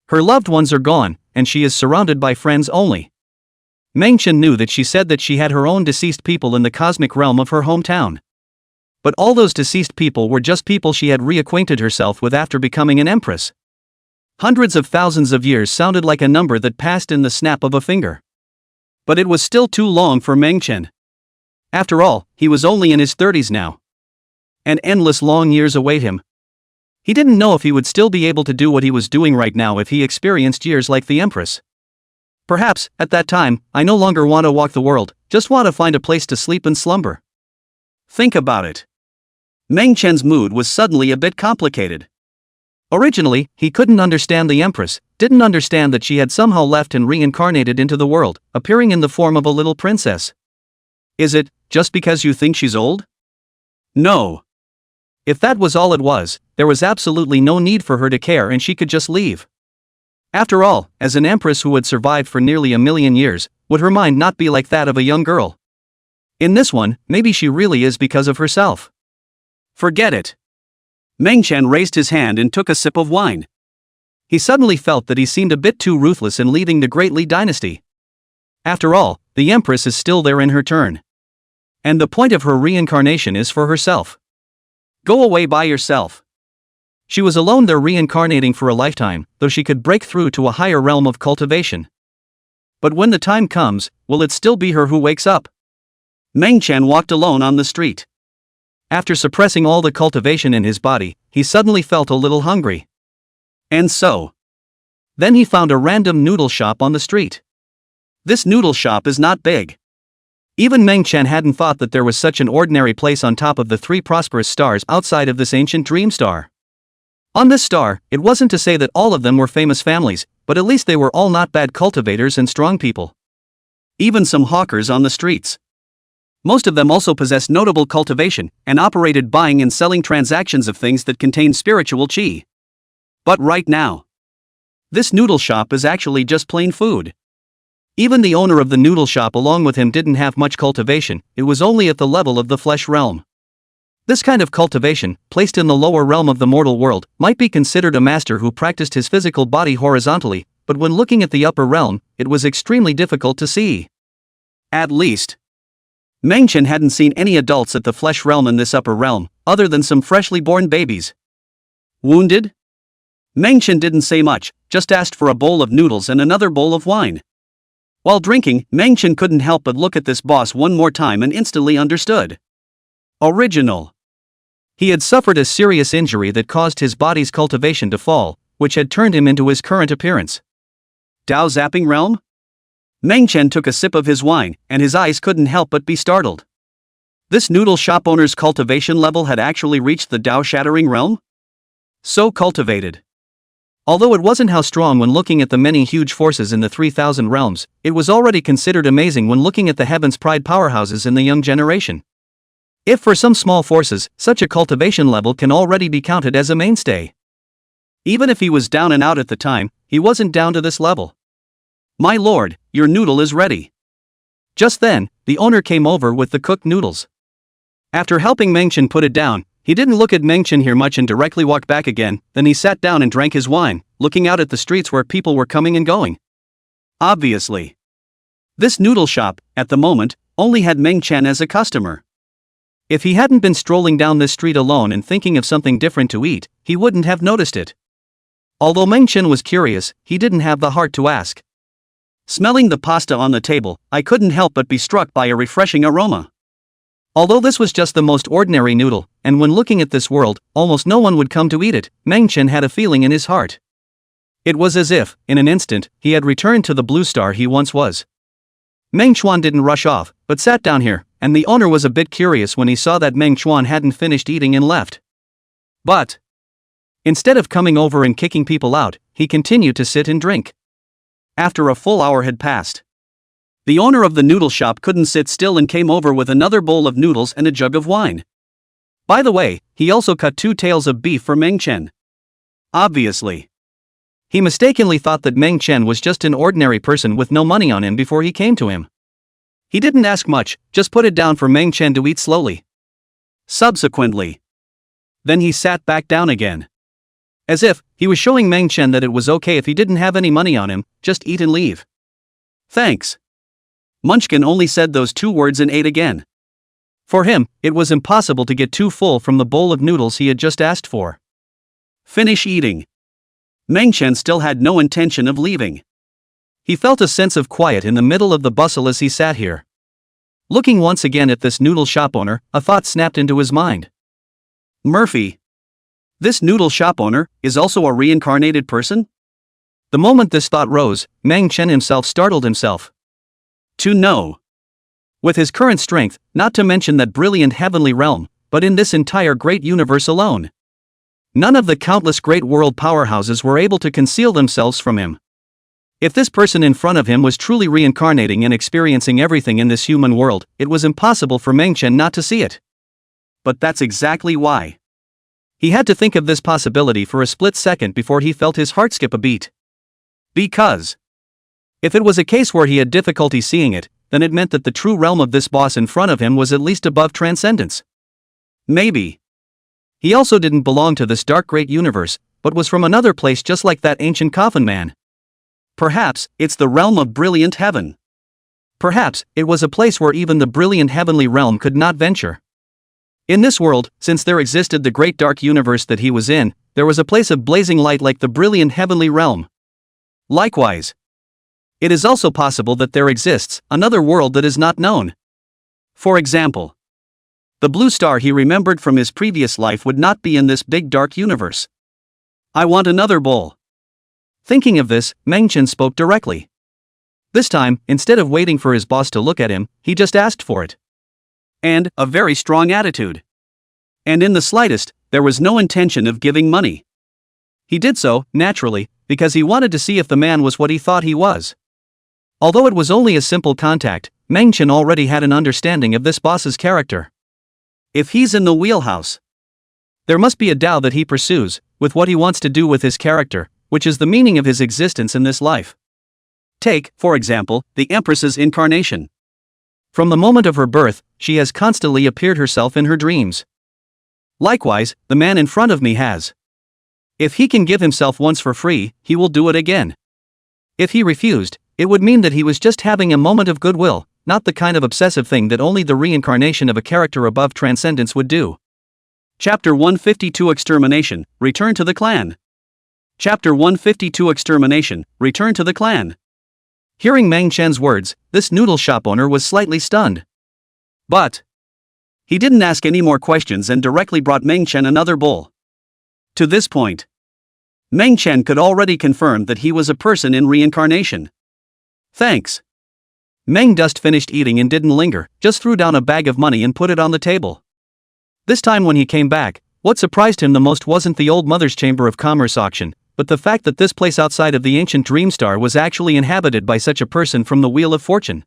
Her loved ones are gone, and she is surrounded by friends only. Meng Chen knew that she said that she had her own deceased people in the cosmic realm of her hometown. But all those deceased people were just people she had reacquainted herself with after becoming an empress. Hundreds of thousands of years sounded like a number that passed in the snap of a finger. But it was still too long for Meng Chen. After all, he was only in his 30s now. And endless long years await him. He didn't know if he would still be able to do what he was doing right now if he experienced years like the Empress. Perhaps, at that time, I no longer want to walk the world, just want to find a place to sleep and slumber. Think about it. Meng Chen's mood was suddenly a bit complicated. Originally, he couldn't understand the Empress, didn't understand that she had somehow left and reincarnated into the world, appearing in the form of a little princess. Is it, just because you think she's old? No. If that was all it was, there was absolutely no need for her to care and she could just leave. After all, as an empress who had survived for nearly 1,000,000 years, would her mind not be like that of a young girl? In this one, maybe she really is because of herself. Forget it. Meng Chen raised his hand and took a sip of wine. He suddenly felt that he seemed a bit too ruthless in leading the Great Li dynasty. After all, the Empress is still there in her turn. And the point of her reincarnation is for herself. Go away by yourself. She was alone there reincarnating for a lifetime, though she could break through to a higher realm of cultivation. But when the time comes, will it still be her who wakes up? Meng Chen walked alone on the street. After suppressing all the cultivation in his body, he suddenly felt a little hungry. And so, Then he found a random noodle shop on the street. this noodle shop is not big. Even Meng Chen hadn't thought that there was such an ordinary place on top of the 3 prosperous stars outside of this ancient dream star. On this star, it wasn't to say that all of them were famous families, but at least they were all not bad cultivators and strong people. Even some hawkers on the streets. Most of them also possessed notable cultivation and operated buying and selling transactions of things that contain spiritual qi. But right now, this noodle shop is actually just plain food. Even the owner of the noodle shop along with him didn't have much cultivation, it was only at the level of the flesh realm. This kind of cultivation, placed in the lower realm of the mortal world, might be considered a master who practiced his physical body horizontally, but when looking at the upper realm, it was extremely difficult to see. At least, Meng Chen hadn't seen any adults at the flesh realm in this upper realm, other than some freshly born babies. Wounded? Meng Chen didn't say much, just asked for a bowl of noodles and another bowl of wine. While drinking, Meng Chen couldn't help but look at this boss one more time and instantly understood. Original. He had suffered a serious injury that caused his body's cultivation to fall, which had turned him into his current appearance. Dao zapping realm? Meng Chen took a sip of his wine, and his eyes couldn't help but be startled. This noodle shop owner's cultivation level had actually reached the Dao shattering realm? So cultivated. Although it wasn't how strong when looking at the many huge forces in the 3,000 realms, it was already considered amazing when looking at the Heaven's Pride powerhouses in the young generation. If for some small forces, such a cultivation level can already be counted as a mainstay. Even if he was down and out at the time, he wasn't down to this level. My lord, your noodle is ready. Just then, the owner came over with the cooked noodles. After helping Meng Chen put it down, he didn't look at Meng Chen here much and directly walked back again, then he sat down and drank his wine, looking out at the streets where people were coming and going. Obviously, this noodle shop, at the moment, only had Meng Chen as a customer. If he hadn't been strolling down this street alone and thinking of something different to eat, he wouldn't have noticed it. Although Meng Chen was curious, he didn't have the heart to ask. Smelling the pasta on the table, I couldn't help but be struck by a refreshing aroma. Although this was just the most ordinary noodle, and when looking at this world, almost no one would come to eat it, Meng Chen had a feeling in his heart. It was as if, in an instant, he had returned to the blue star he once was. Meng Chuan didn't rush off, but sat down here, and the owner was a bit curious when he saw that Meng Chuan hadn't finished eating and left. But instead of coming over and kicking people out, he continued to sit and drink. After a full hour had passed, the owner of the noodle shop couldn't sit still and came over with another bowl of noodles and a jug of wine. By the way, he also cut 2 tails of beef for Meng Chen. Obviously, he mistakenly thought that Meng Chen was just an ordinary person with no money on him before he came to him. He didn't ask much, just put it down for Meng Chen to eat slowly. Subsequently, then he sat back down again. As if he was showing Meng Chen that it was okay if he didn't have any money on him, just eat and leave. Thanks. Munchkin only said those 2 words and ate again. For him, it was impossible to get too full from the bowl of noodles he had just asked for. Finish eating. Meng Chen still had no intention of leaving. He felt a sense of quiet in the middle of the bustle as he sat here. Looking once again at this noodle shop owner, a thought snapped into his mind. Murphy. This noodle shop owner is also a reincarnated person? The moment this thought rose, Meng Chen himself startled himself. To know. With his current strength, not to mention that brilliant heavenly realm, but in this entire great universe alone, none of the countless great world powerhouses were able to conceal themselves from him. If this person in front of him was truly reincarnating and experiencing everything in this human world, it was impossible for Meng Chen not to see it. But that's exactly why. He had to think of this possibility for a split second before he felt his heart skip a beat. Because if it was a case where he had difficulty seeing it, then it meant that the true realm of this boss in front of him was at least above transcendence. Maybe he also didn't belong to this dark great universe, but was from another place just like that ancient coffin man. Perhaps it's the realm of brilliant heaven. Perhaps it was a place where even the brilliant heavenly realm could not venture. In this world, since there existed the great dark universe that he was in, there was a place of blazing light like the brilliant heavenly realm. Likewise, it is also possible that there exists another world that is not known. For example, The blue star he remembered from his previous life would not be in this big dark universe. I want another bowl. Thinking of this, Mengchen spoke directly. This time, instead of waiting for his boss to look at him, he just asked for it. And a very strong attitude. And in the slightest, there was no intention of giving money. He did so, naturally, because he wanted to see if the man was what he thought he was. Although it was only a simple contact, Mengchen already had an understanding of this boss's character. If he's in the wheelhouse, there must be a Tao that he pursues, with what he wants to do with his character, which is the meaning of his existence in this life. Take, for example, the Empress's incarnation. From the moment of her birth, she has constantly appeared herself in her dreams. Likewise, the man in front of me has. If he can give himself once for free, he will do it again. If he refused, it would mean that he was just having a moment of goodwill, not the kind of obsessive thing that only the reincarnation of a character above transcendence would do. Chapter 152 Extermination, Return to the Clan. Chapter 152 Extermination, Return to the Clan. Hearing Mengchen's words, this noodle shop owner was slightly stunned. But he didn't ask any more questions and directly brought Mengchen another bowl. To this point, Mengchen could already confirm that he was a person in reincarnation. Thanks. Meng just finished eating and didn't linger, just threw down a bag of money and put it on the table. This time when he came back, what surprised him the most wasn't the old Mother's Chamber of Commerce auction, but the fact that this place outside of the ancient Dreamstar was actually inhabited by such a person from the Wheel of Fortune.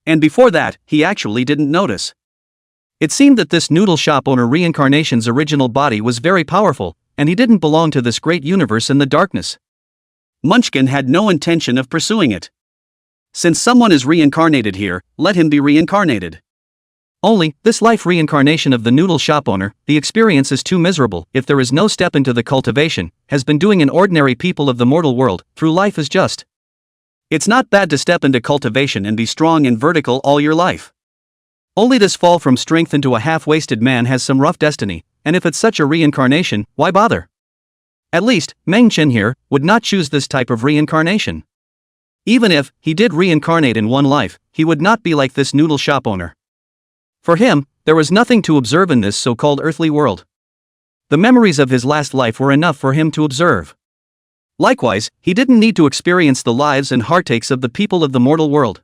And before that, he actually didn't notice. It seemed that this noodle shop owner reincarnation's original body was very powerful, and he didn't belong to this great universe in the darkness. Munchkin had no intention of pursuing it. Since someone is reincarnated here, let him be reincarnated. Only, this life reincarnation of the noodle shop owner, the experience is too miserable if there is no step into the cultivation, has been doing an ordinary people of the mortal world, through life is just. It's not bad to step into cultivation and be strong and vertical all your life. Only this fall from strength into a half-wasted man has some rough destiny, and if it's such a reincarnation, why bother? At least, Meng Chen here, would not choose this type of reincarnation. Even if he did reincarnate in one life, he would not be like this noodle shop owner. For him, there was nothing to observe in this so-called earthly world. The memories of his last life were enough for him to observe. Likewise, he didn't need to experience the lives and heartaches of the people of the mortal world.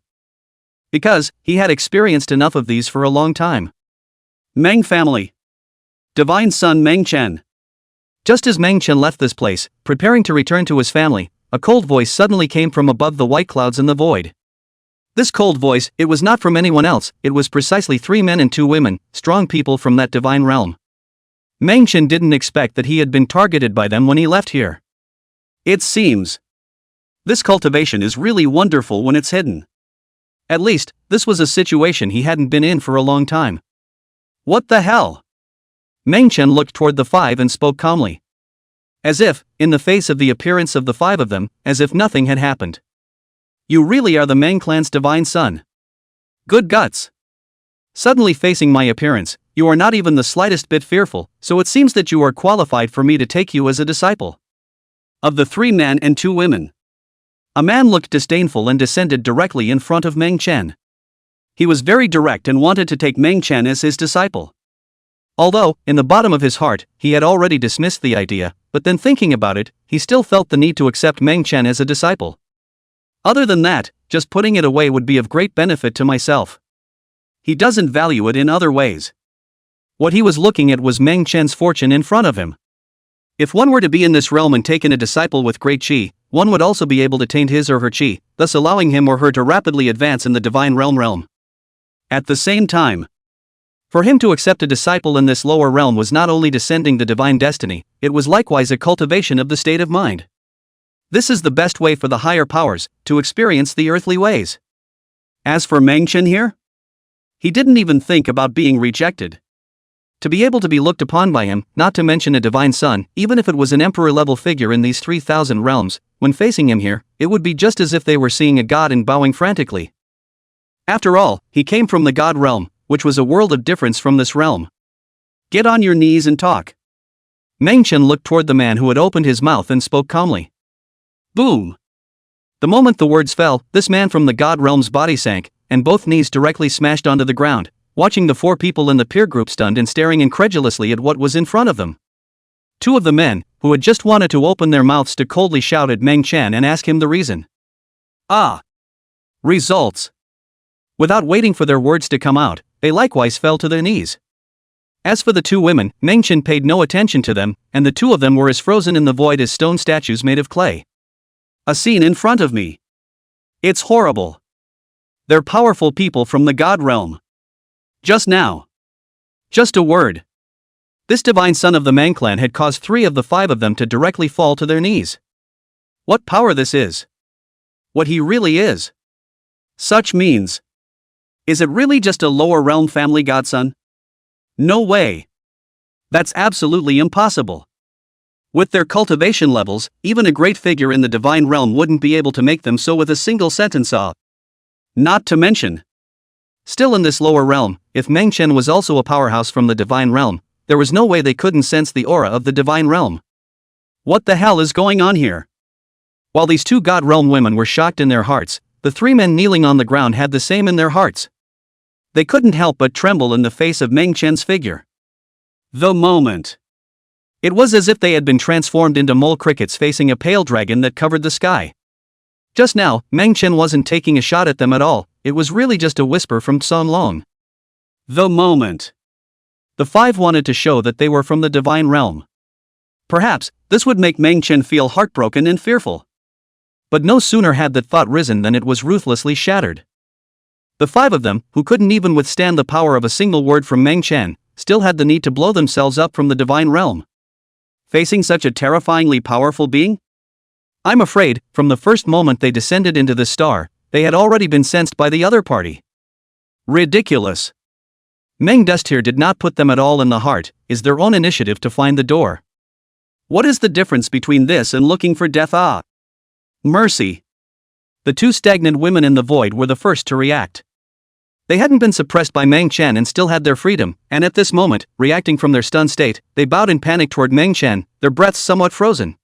Because, he had experienced enough of these for a long time. Meng family. Divine Son Meng Chen. Just as Meng Chen left this place, preparing to return to his family, a cold voice suddenly came from above the white clouds in the void. This cold voice, it was not from anyone else, it was precisely 3 men and 2 women, strong people from that divine realm. Meng Chen didn't expect that he had been targeted by them when he left here. It seems this cultivation is really wonderful when it's hidden. At least, this was a situation he hadn't been in for a long time. What the hell? Meng Chen looked toward the 5 and spoke calmly. As if, in the face of the appearance of the 5 of them, as if nothing had happened. You really are the Meng clan's divine son. Good guts. Suddenly facing my appearance, you are not even the slightest bit fearful, so it seems that you are qualified for me to take you as a disciple. Of the 3 men and 2 women, a man looked disdainful and descended directly in front of Meng Chen. He was very direct and wanted to take Meng Chen as his disciple. Although, in the bottom of his heart, he had already dismissed the idea, but then thinking about it, he still felt the need to accept Meng Chen as a disciple. Other than that, just putting it away would be of great benefit to myself. He doesn't value it in other ways. What he was looking at was Meng Chen's fortune in front of him. If one were to be in this realm and taken a disciple with great chi, one would also be able to taint his or her chi, thus allowing him or her to rapidly advance in the divine realm. At the same time, for him to accept a disciple in this lower realm was not only descending the divine destiny, it was likewise a cultivation of the state of mind. This is the best way for the higher powers to experience the earthly ways. As for Meng Chen here, he didn't even think about being rejected. To be able to be looked upon by him, not to mention a divine son, even if it was an emperor-level figure in these 3,000 realms, when facing him here, it would be just as if they were seeing a god and bowing frantically. After all, he came from the god realm, which was a world of difference from this realm. Get on your knees and talk. Meng Chen looked toward the man who had opened his mouth and spoke calmly. Boom! The moment the words fell, this man from the god realm's body sank, and both knees directly smashed onto the ground, watching the four people in the peer group stunned and staring incredulously at what was in front of them. Two of the men, who had just wanted to open their mouths to coldly shout at Meng Chen and ask him the reason. Results. Without waiting for their words to come out, they likewise fell to their knees. As for the two women, Meng Chen paid no attention to them, and the two of them were as frozen in the void as stone statues made of clay. A scene in front of me. It's horrible. They're powerful people from the god realm. Just now. Just a word. This divine son of the Mang clan had caused 3 of the 5 of them to directly fall to their knees. What power this is. What he really is. Such means. Is it really just a lower realm family godson? No way. That's absolutely impossible. With their cultivation levels, even a great figure in the divine realm wouldn't be able to make them so with a single sentence. Not to mention. Still in this lower realm, if Meng Chen was also a powerhouse from the divine realm, there was no way they couldn't sense the aura of the divine realm. What the hell is going on here? While these 2 god realm women were shocked in their hearts, the 3 men kneeling on the ground had the same in their hearts. They couldn't help but tremble in the face of Meng Chen's figure. The moment. It was as if they had been transformed into mole crickets facing a pale dragon that covered the sky. Just now, Meng Chen wasn't taking a shot at them at all, it was really just a whisper from Sun Long. The moment. The 5 wanted to show that they were from the divine realm. Perhaps, this would make Meng Chen feel heartbroken and fearful. But no sooner had that thought risen than it was ruthlessly shattered. The 5 of them, who couldn't even withstand the power of a single word from Meng Chen, still had the need to blow themselves up from the divine realm. Facing such a terrifyingly powerful being? I'm afraid, from the first moment they descended into the star, they had already been sensed by the other party. Ridiculous. Meng Dust here did not put them at all in the heart, is their own initiative to find the door. What is the difference between this and looking for death? Mercy. The 2 stagnant women in the void were the first to react. They hadn't been suppressed by Meng Chen and still had their freedom, and at this moment, reacting from their stunned state, they bowed in panic toward Meng Chen, their breaths somewhat frozen.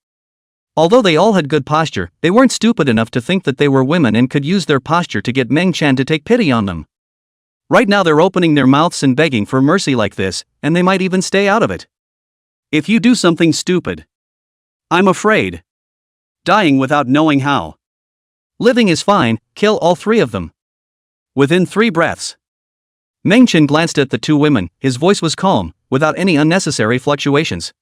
Although they all had good posture, they weren't stupid enough to think that they were women and could use their posture to get Meng Chen to take pity on them. Right now they're opening their mouths and begging for mercy like this, and they might even stay out of it. If you do something stupid. I'm afraid. Dying without knowing how. Living is fine, kill all 3 of them. Within 3 breaths. Meng Chen glanced at the 2 women, his voice was calm, without any unnecessary fluctuations.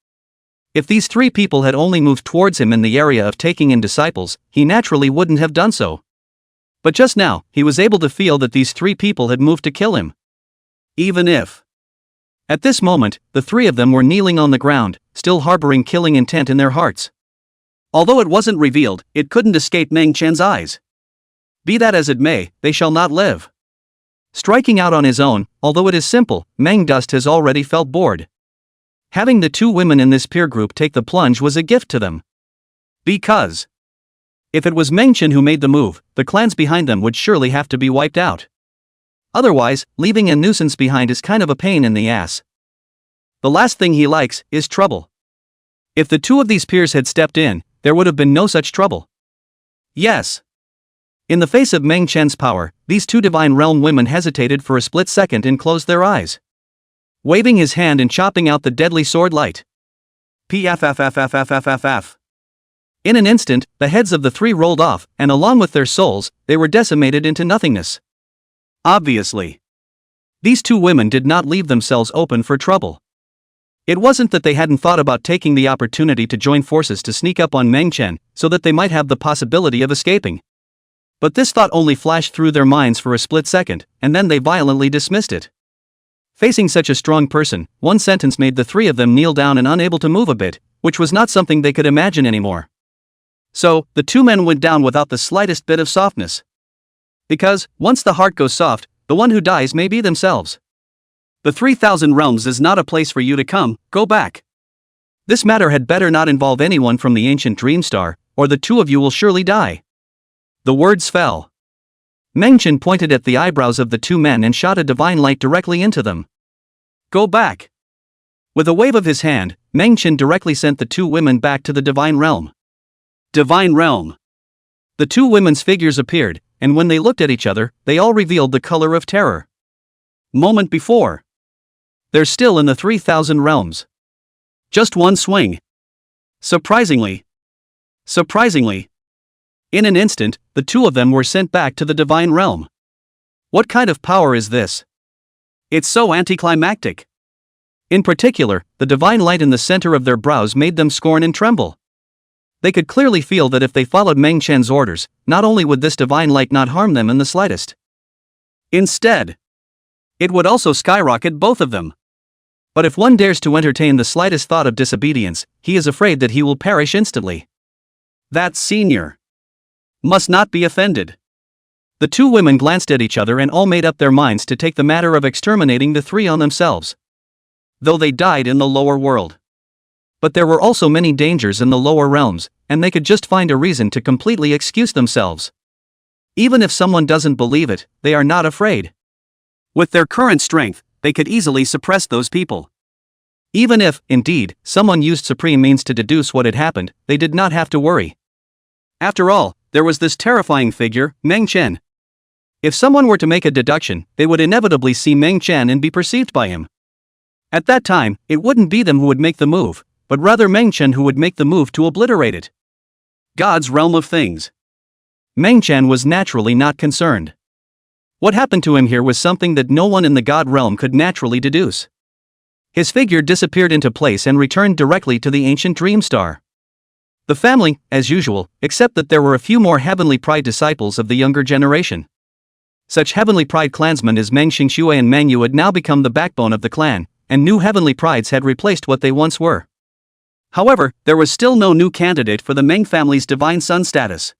If these 3 people had only moved towards him in the area of taking in disciples, he naturally wouldn't have done so. But just now, he was able to feel that these 3 people had moved to kill him. Even if. At this moment, the 3 of them were kneeling on the ground, still harboring killing intent in their hearts. Although it wasn't revealed, it couldn't escape Meng Chen's eyes. Be that as it may, they shall not live. Striking out on his own, although it is simple, Meng Dust has already felt bored. Having the 2 women in this peer group take the plunge was a gift to them. Because. If it was Meng Chen who made the move, the clans behind them would surely have to be wiped out. Otherwise, leaving a nuisance behind is kind of a pain in the ass. The last thing he likes is trouble. If the 2 of these peers had stepped in, there would have been no such trouble. Yes. In the face of Meng Chen's power, these 2 divine realm women hesitated for a split second and closed their eyes. Waving his hand and chopping out the deadly sword light. Pffffffffff. In an instant, the heads of the 3 rolled off, and along with their souls, they were decimated into nothingness. Obviously. These 2 women did not leave themselves open for trouble. It wasn't that they hadn't thought about taking the opportunity to join forces to sneak up on Meng Chen, so that they might have the possibility of escaping. But this thought only flashed through their minds for a split second, and then they violently dismissed it. Facing such a strong person, one sentence made the 3 of them kneel down and unable to move a bit, which was not something they could imagine anymore. So, the 2 men went down without the slightest bit of softness. Because, once the heart goes soft, the one who dies may be themselves. The 3,000 realms is not a place for you to come, go back. This matter had better not involve anyone from the ancient dream star, or the 2 of you will surely die. The words fell. Meng Chen pointed at the eyebrows of the 2 men and shot a divine light directly into them. Go back. With a wave of his hand, Meng Chen directly sent the 2 women back to the divine realm. Divine realm. The 2 women's figures appeared, and when they looked at each other, they all revealed the color of terror. Moment before. They're still in the 3,000 realms. Just one swing. Surprisingly. In an instant, the two of them were sent back to the divine realm. What kind of power is this? It's so anticlimactic. In particular, the divine light in the center of their brows made them scorn and tremble. They could clearly feel that if they followed Meng Chen's orders, not only would this divine light not harm them in the slightest. Instead, it would also skyrocket both of them. But if one dares to entertain the slightest thought of disobedience, he is afraid that he will perish instantly. That senior must not be offended. The two women glanced at each other and all made up their minds to take the matter of exterminating the three on themselves. Though they died in the lower world. But there were also many dangers in the lower realms, and they could just find a reason to completely excuse themselves. Even if someone doesn't believe it, they are not afraid. With their current strength, they could easily suppress those people. Even if, indeed, someone used supreme means to deduce what had happened, they did not have to worry. After all, there was this terrifying figure, Meng Chen. If someone were to make a deduction, they would inevitably see Meng Chen and be perceived by him. At that time, it wouldn't be them who would make the move, but rather Meng Chen who would make the move to obliterate it. God's realm of things. Meng Chen was naturally not concerned. What happened to him here was something that no one in the God realm could naturally deduce. His figure disappeared into place and returned directly to the ancient dream star. The family, as usual, except that there were a few more heavenly pride disciples of the younger generation. Such heavenly pride clansmen as Meng Xingxue and Meng Yu had now become the backbone of the clan, and new heavenly prides had replaced what they once were. However, there was still no new candidate for the Meng family's divine son status.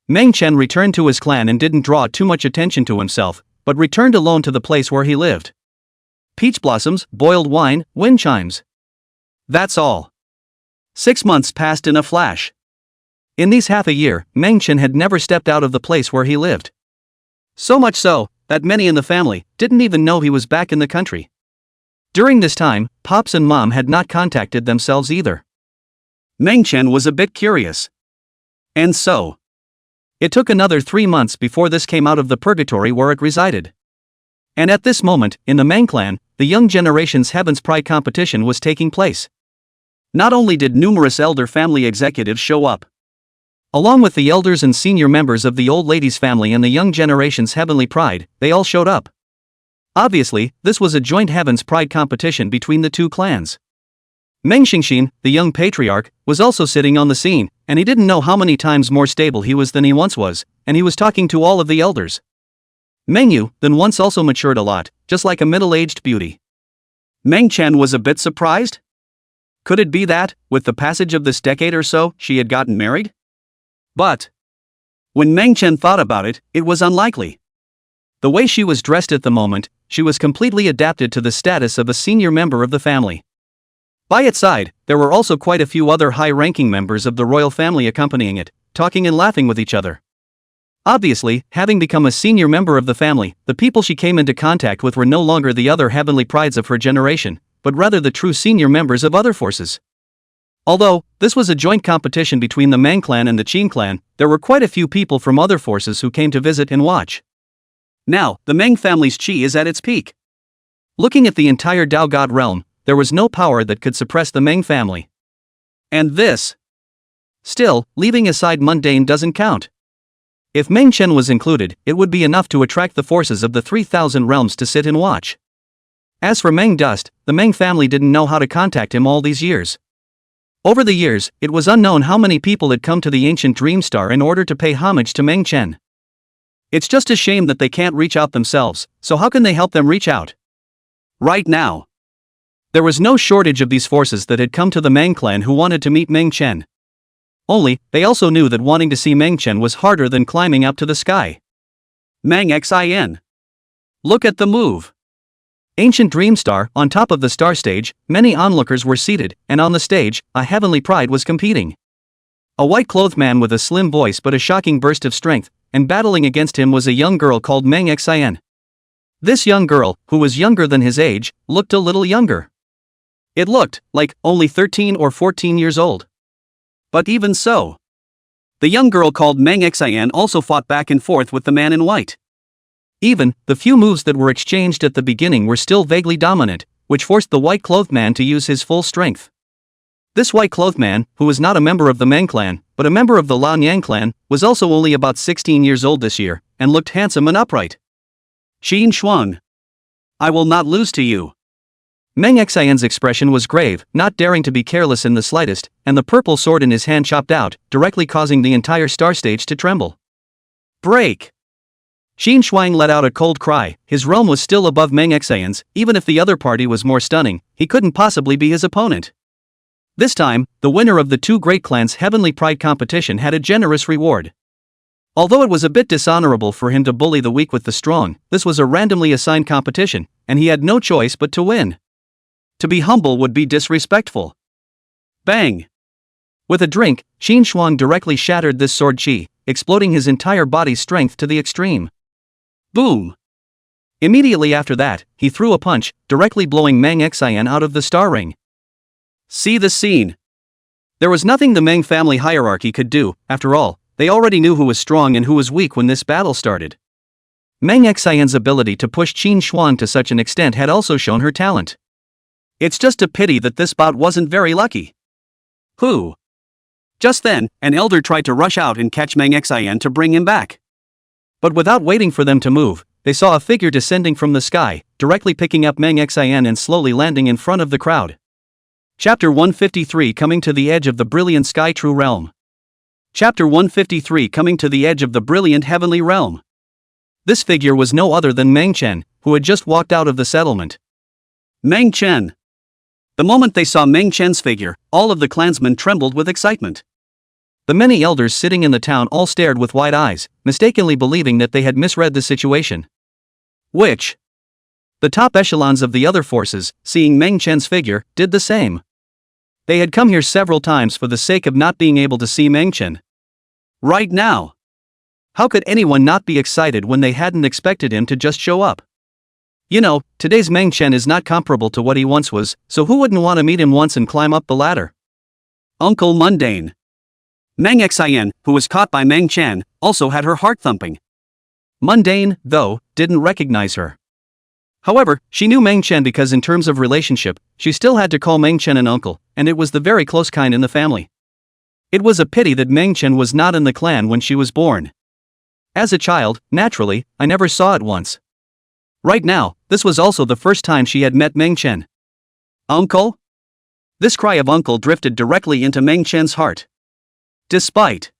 Meng Chen returned to his clan and didn't draw too much attention to himself, but returned alone to the place where he lived. Peach blossoms, boiled wine, wind chimes. That's all. 6 months passed in a flash. In these half a year, Meng Chen had never stepped out of the place where he lived. So much so, that many in the family didn't even know he was back in the country. During this time, Pops and Mom had not contacted themselves either. Meng Chen was a bit curious. And so, it took another 3 months before this came out of the purgatory where it resided. And at this moment, in the Meng clan, the young generation's Heaven's Pride competition was taking place. Not only did numerous elder family executives show up, along with the elders and senior members of the old lady's family and the young generation's Heavenly Pride, they all showed up. Obviously, this was a joint Heaven's Pride competition between the two clans. Meng Xingxin, the young patriarch, was also sitting on the scene, and he didn't know how many times more stable he was than he once was, and he was talking to all of the elders. Meng Yu, then once also matured a lot, just like a middle-aged beauty. Meng Chen was a bit surprised? Could it be that, with the passage of this decade or so, she had gotten married? But when Meng Chen thought about it, it was unlikely. The way she was dressed at the moment, she was completely adapted to the status of a senior member of the family. By its side, there were also quite a few other high-ranking members of the royal family accompanying it, talking and laughing with each other. Obviously, having become a senior member of the family, the people she came into contact with were no longer the other heavenly prides of her generation, but rather the true senior members of other forces. Although this was a joint competition between the Meng clan and the Qin clan, there were quite a few people from other forces who came to visit and watch. Now, the Meng family's qi is at its peak. Looking at the entire Dao God realm, there was no power that could suppress the Meng family. And this. Still, leaving aside mundane doesn't count. If Meng Chen was included, it would be enough to attract the forces of the 3,000 realms to sit and watch. As for Meng Dust, the Meng family didn't know how to contact him all these years. Over the years, it was unknown how many people had come to the ancient Dream Star in order to pay homage to Meng Chen. It's just a shame that they can't reach out themselves, so how can they help them reach out? Right now, there was no shortage of these forces that had come to the Meng clan who wanted to meet Meng Chen. Only, they also knew that wanting to see Meng Chen was harder than climbing up to the sky. Meng Xin. Look at the move. Ancient Dream Star, on top of the star stage, many onlookers were seated, and on the stage, a heavenly pride was competing. A white-clothed man with a slim voice but a shocking burst of strength, and battling against him was a young girl called Meng Xin. This young girl, who was younger than his age, looked a little younger. It looked like only 13 or 14 years old. But even so, the young girl called Meng Xin also fought back and forth with the man in white. Even, the few moves that were exchanged at the beginning were still vaguely dominant, which forced the white-clothed man to use his full strength. This white-clothed man, who was not a member of the Meng clan, but a member of the Lan Yang clan, was also only about 16 years old this year, and looked handsome and upright. Qin Shuang. I will not lose to you. Meng Xian's expression was grave, not daring to be careless in the slightest, and the purple sword in his hand chopped out, directly causing the entire star stage to tremble. Break! Qin Shuang let out a cold cry. His realm was still above Meng Xian's. Even if the other party was more stunning, he couldn't possibly be his opponent. This time, the winner of the two great clans' Heavenly Pride competition had a generous reward. Although it was a bit dishonorable for him to bully the weak with the strong, this was a randomly assigned competition, and he had no choice but to win. To be humble would be disrespectful. Bang! With a drink, Qin Shuang directly shattered this sword chi, exploding his entire body's strength to the extreme. Boom! Immediately after that, he threw a punch, directly blowing Meng Xian out of the star ring. See the scene. There was nothing the Meng family hierarchy could do. After all, they already knew who was strong and who was weak when this battle started. Meng Xian's ability to push Qin Shuang to such an extent had also shown her talent. It's just a pity that this bout wasn't very lucky. Who? Just then, an elder tried to rush out and catch Meng Xian to bring him back. But without waiting for them to move, they saw a figure descending from the sky, directly picking up Meng Xian and slowly landing in front of the crowd. Chapter 153 Coming to the Edge of the Brilliant Sky True Realm. Chapter 153 Coming to the Edge of the Brilliant Heavenly Realm. This figure was no other than Meng Chen, who had just walked out of the settlement. Meng Chen. The moment they saw Meng Chen's figure, all of the clansmen trembled with excitement. The many elders sitting in the town all stared with wide eyes, mistakenly believing that they had misread the situation. Which? The top echelons of the other forces, seeing Meng Chen's figure, did the same. They had come here several times for the sake of not being able to see Meng Chen. Right now. How could anyone not be excited when they hadn't expected him to just show up? You know, today's Meng Chen is not comparable to what he once was, so who wouldn't want to meet him once and climb up the ladder? Uncle Mundane. Meng Xian, who was caught by Meng Chen, also had her heart thumping. Mundane, though, didn't recognize her. However, she knew Meng Chen because in terms of relationship, she still had to call Meng Chen an uncle, and it was the very close kind in the family. It was a pity that Meng Chen was not in the clan when she was born. As a child, naturally, I never saw it once. Right now, this was also the first time she had met Meng Chen. Uncle? This cry of uncle drifted directly into Meng Chen's heart. Despite.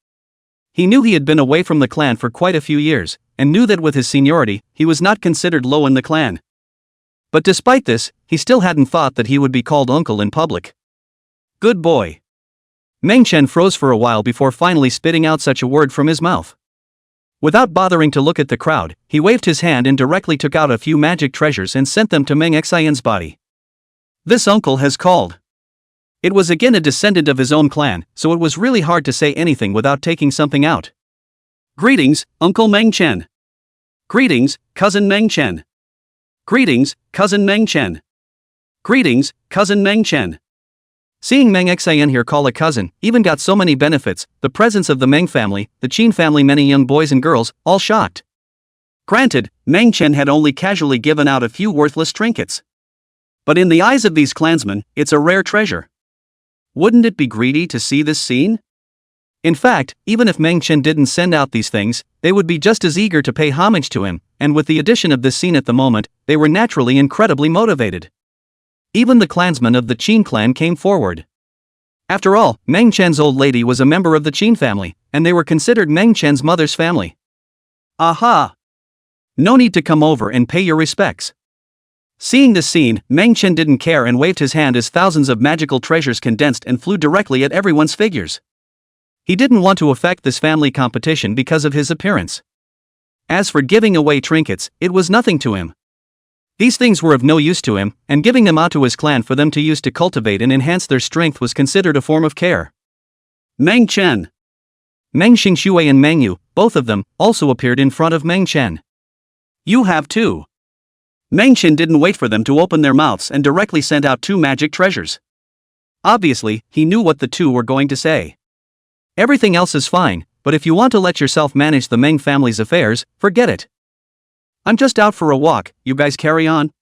He knew he had been away from the clan for quite a few years, and knew that with his seniority, he was not considered low in the clan. But despite this, he still hadn't thought that he would be called uncle in public. Good boy. Meng Chen froze for a while before finally spitting out such a word from his mouth. Without bothering to look at the crowd, he waved his hand and directly took out a few magic treasures and sent them to Meng Xian's body. This uncle has called. It was again a descendant of his own clan, so it was really hard to say anything without taking something out. Greetings, Uncle Meng Chen. Greetings, Cousin Meng Chen. Greetings, Cousin Meng Chen. Greetings, Cousin Meng Chen. Seeing Meng Xian here call a cousin even got so many benefits, the presence of the Meng family, the Qin family, many young boys and girls, all shocked. Granted, Meng Chen had only casually given out a few worthless trinkets. But in the eyes of these clansmen, it's a rare treasure. Wouldn't it be greedy to see this scene? In fact, even if Meng Chen didn't send out these things, they would be just as eager to pay homage to him, and with the addition of this scene at the moment, they were naturally incredibly motivated. Even the clansmen of the Qin clan came forward. After all, Meng Chen's old lady was a member of the Qin family, and they were considered Meng Chen's mother's family. Aha! No need to come over and pay your respects. Seeing this scene, Meng Chen didn't care and waved his hand as thousands of magical treasures condensed and flew directly at everyone's figures. He didn't want to affect this family competition because of his appearance. As for giving away trinkets, it was nothing to him. These things were of no use to him, and giving them out to his clan for them to use to cultivate and enhance their strength was considered a form of care. Meng Chen. Meng Xingxue and Meng Yu, both of them, also appeared in front of Meng Chen. You have too. Meng Chen didn't wait for them to open their mouths and directly sent out two magic treasures. Obviously, he knew what the two were going to say. Everything else is fine, but if you want to let yourself manage the Meng family's affairs, forget it. I'm just out for a walk, you guys carry on.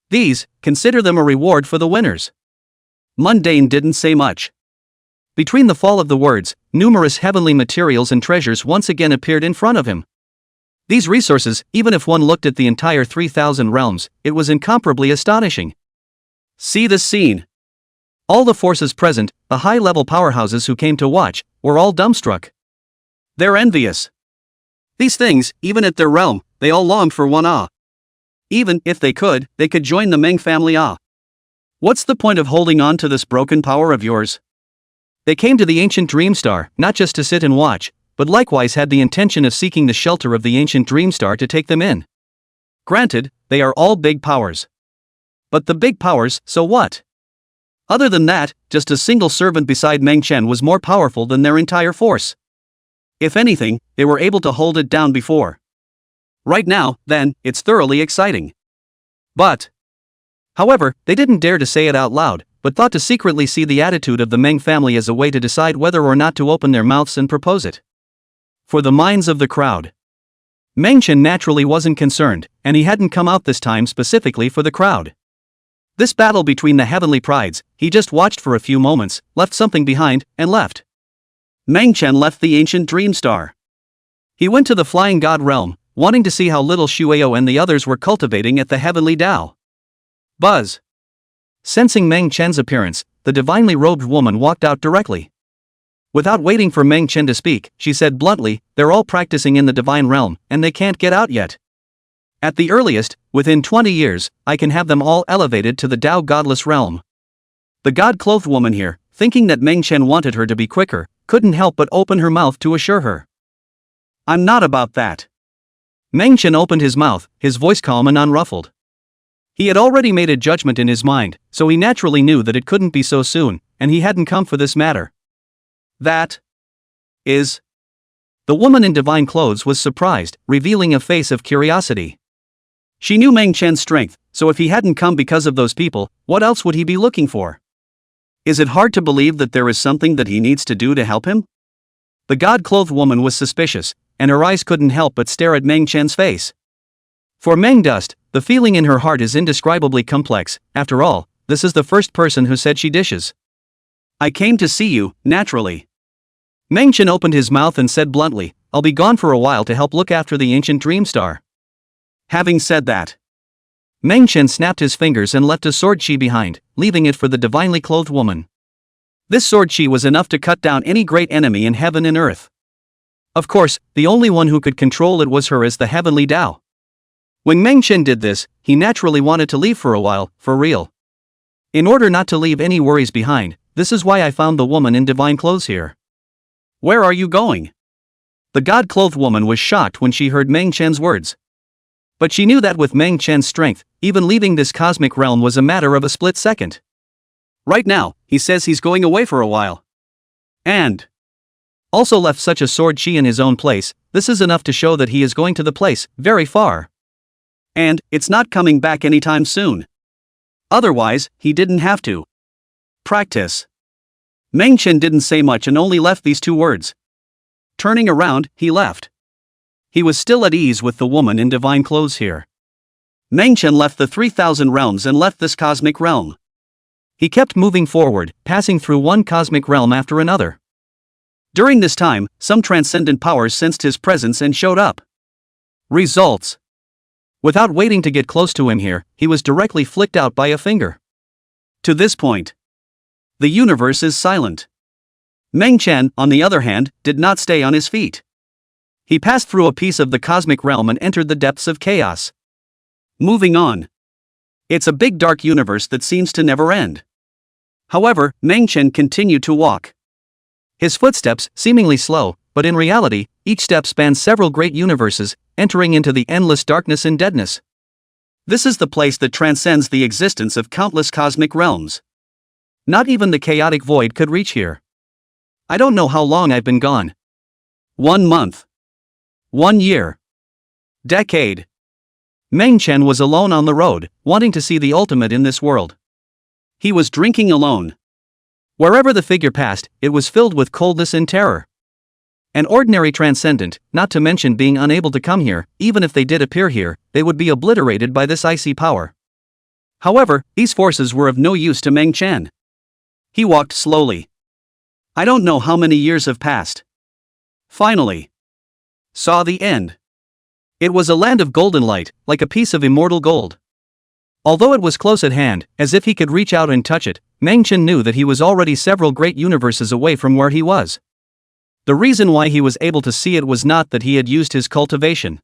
These, consider them a reward for the winners. Mundane didn't say much. Between the fall of the words, numerous heavenly materials and treasures once again appeared in front of him. These resources, even if one looked at the entire 3,000 realms, it was incomparably astonishing. See this scene. All the forces present, the high-level powerhouses who came to watch, were all dumbstruck. They're envious. These things, even at their realm, they all longed for one ah. Even if they could join the Meng family ah. What's the point of holding on to this broken power of yours? They came to the ancient dream star, not just to sit and watch, but likewise had the intention of seeking the shelter of the ancient dream star to take them in. Granted, they are all big powers. But the big powers, so what? Other than that, just a single servant beside Meng Chen was more powerful than their entire force. If anything, they were able to hold it down before. Right now, then, it's thoroughly exciting. However, they didn't dare to say it out loud, but thought to secretly see the attitude of the Meng family as a way to decide whether or not to open their mouths and propose it. For the minds of the crowd. Meng Chen naturally wasn't concerned, and he hadn't come out this time specifically for the crowd. This battle between the heavenly prides, he just watched for a few moments, left something behind, and left. Meng Chen left the ancient dream star. He went to the flying god realm, wanting to see how little Shueo and the others were cultivating at the heavenly Tao. Buzz. Sensing Meng Chen's appearance, the divinely robed woman walked out directly. Without waiting for Meng Chen to speak, she said bluntly, they're all practicing in the divine realm, and they can't get out yet. At the earliest, within 20 years, I can have them all elevated to the Tao godless realm. The god-clothed woman here, thinking that Meng Chen wanted her to be quicker, couldn't help but open her mouth to assure her. I'm not about that. Meng Chen opened his mouth, his voice calm and unruffled. He had already made a judgment in his mind, so he naturally knew that it couldn't be so soon, and he hadn't come for this matter. That is. The woman in divine clothes was surprised, revealing a face of curiosity. She knew Meng Chen's strength, so if he hadn't come because of those people, what else would he be looking for? Is it hard to believe that there is something that he needs to do to help him? The god-clothed woman was suspicious, and her eyes couldn't help but stare at Meng Chen's face. For Meng Dust, the feeling in her heart is indescribably complex. After all, this is the first person who said she dishes. I came to see you, naturally. Meng Chen opened his mouth and said bluntly, I'll be gone for a while to help look after the ancient dream star. Having said that, Meng Chen snapped his fingers and left a sword chi behind, leaving it for the divinely clothed woman. This sword chi was enough to cut down any great enemy in heaven and earth. Of course, the only one who could control it was her as the heavenly Tao. When Meng Chen did this, he naturally wanted to leave for a while, for real. In order not to leave any worries behind, this is why I found the woman in divine clothes here. Where are you going? The god-clothed woman was shocked when she heard Meng Chen's words. But she knew that with Meng Chen's strength, even leaving this cosmic realm was a matter of a split second. Right now, he says he's going away for a while. And also left such a sword chi in his own place. This is enough to show that he is going to the place, very far. And it's not coming back anytime soon. Otherwise, he didn't have to practice. Meng Chen didn't say much and only left these two words. Turning around, he left. He was still at ease with the woman in divine clothes here. Meng Chen left the 3,000 realms and left this cosmic realm. He kept moving forward, passing through one cosmic realm after another. During this time, some transcendent powers sensed his presence and showed up. Results. Without waiting to get close to him here, he was directly flicked out by a finger. To this point, the universe is silent. Meng Chen, on the other hand, did not stay on his feet. He passed through a piece of the cosmic realm and entered the depths of chaos. Moving on. It's a big dark universe that seems to never end. However, Meng Chen continued to walk. His footsteps, seemingly slow, but in reality, each step spans several great universes, entering into the endless darkness and deadness. This is the place that transcends the existence of countless cosmic realms. Not even the chaotic void could reach here. I don't know how long I've been gone. 1 month. 1 year. Decade. Meng Chen was alone on the road, wanting to see the ultimate in this world. He was drinking alone. Wherever the figure passed, it was filled with coldness and terror. An ordinary transcendent, not to mention being unable to come here, even if they did appear here, they would be obliterated by this icy power. However, these forces were of no use to Meng Chen. He walked slowly. I don't know how many years have passed. Finally. Saw the end. It was a land of golden light, like a piece of immortal gold. Although it was close at hand, as if he could reach out and touch it, Meng Chen knew that he was already several great universes away from where he was. The reason why he was able to see it was not that he had used his cultivation.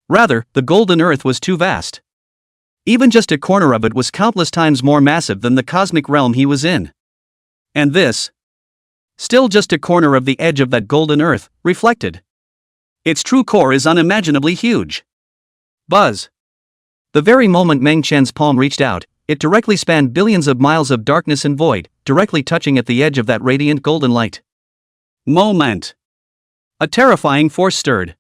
Rather, the golden earth was too vast. Even just a corner of it was countless times more massive than the cosmic realm he was in. And this? Still just a corner of the edge of that golden earth, reflected. Its true core is unimaginably huge. Buzz. The very moment Meng Chen's palm reached out, it directly spanned billions of miles of darkness and void, directly touching at the edge of that radiant golden light. Moment. A terrifying force stirred.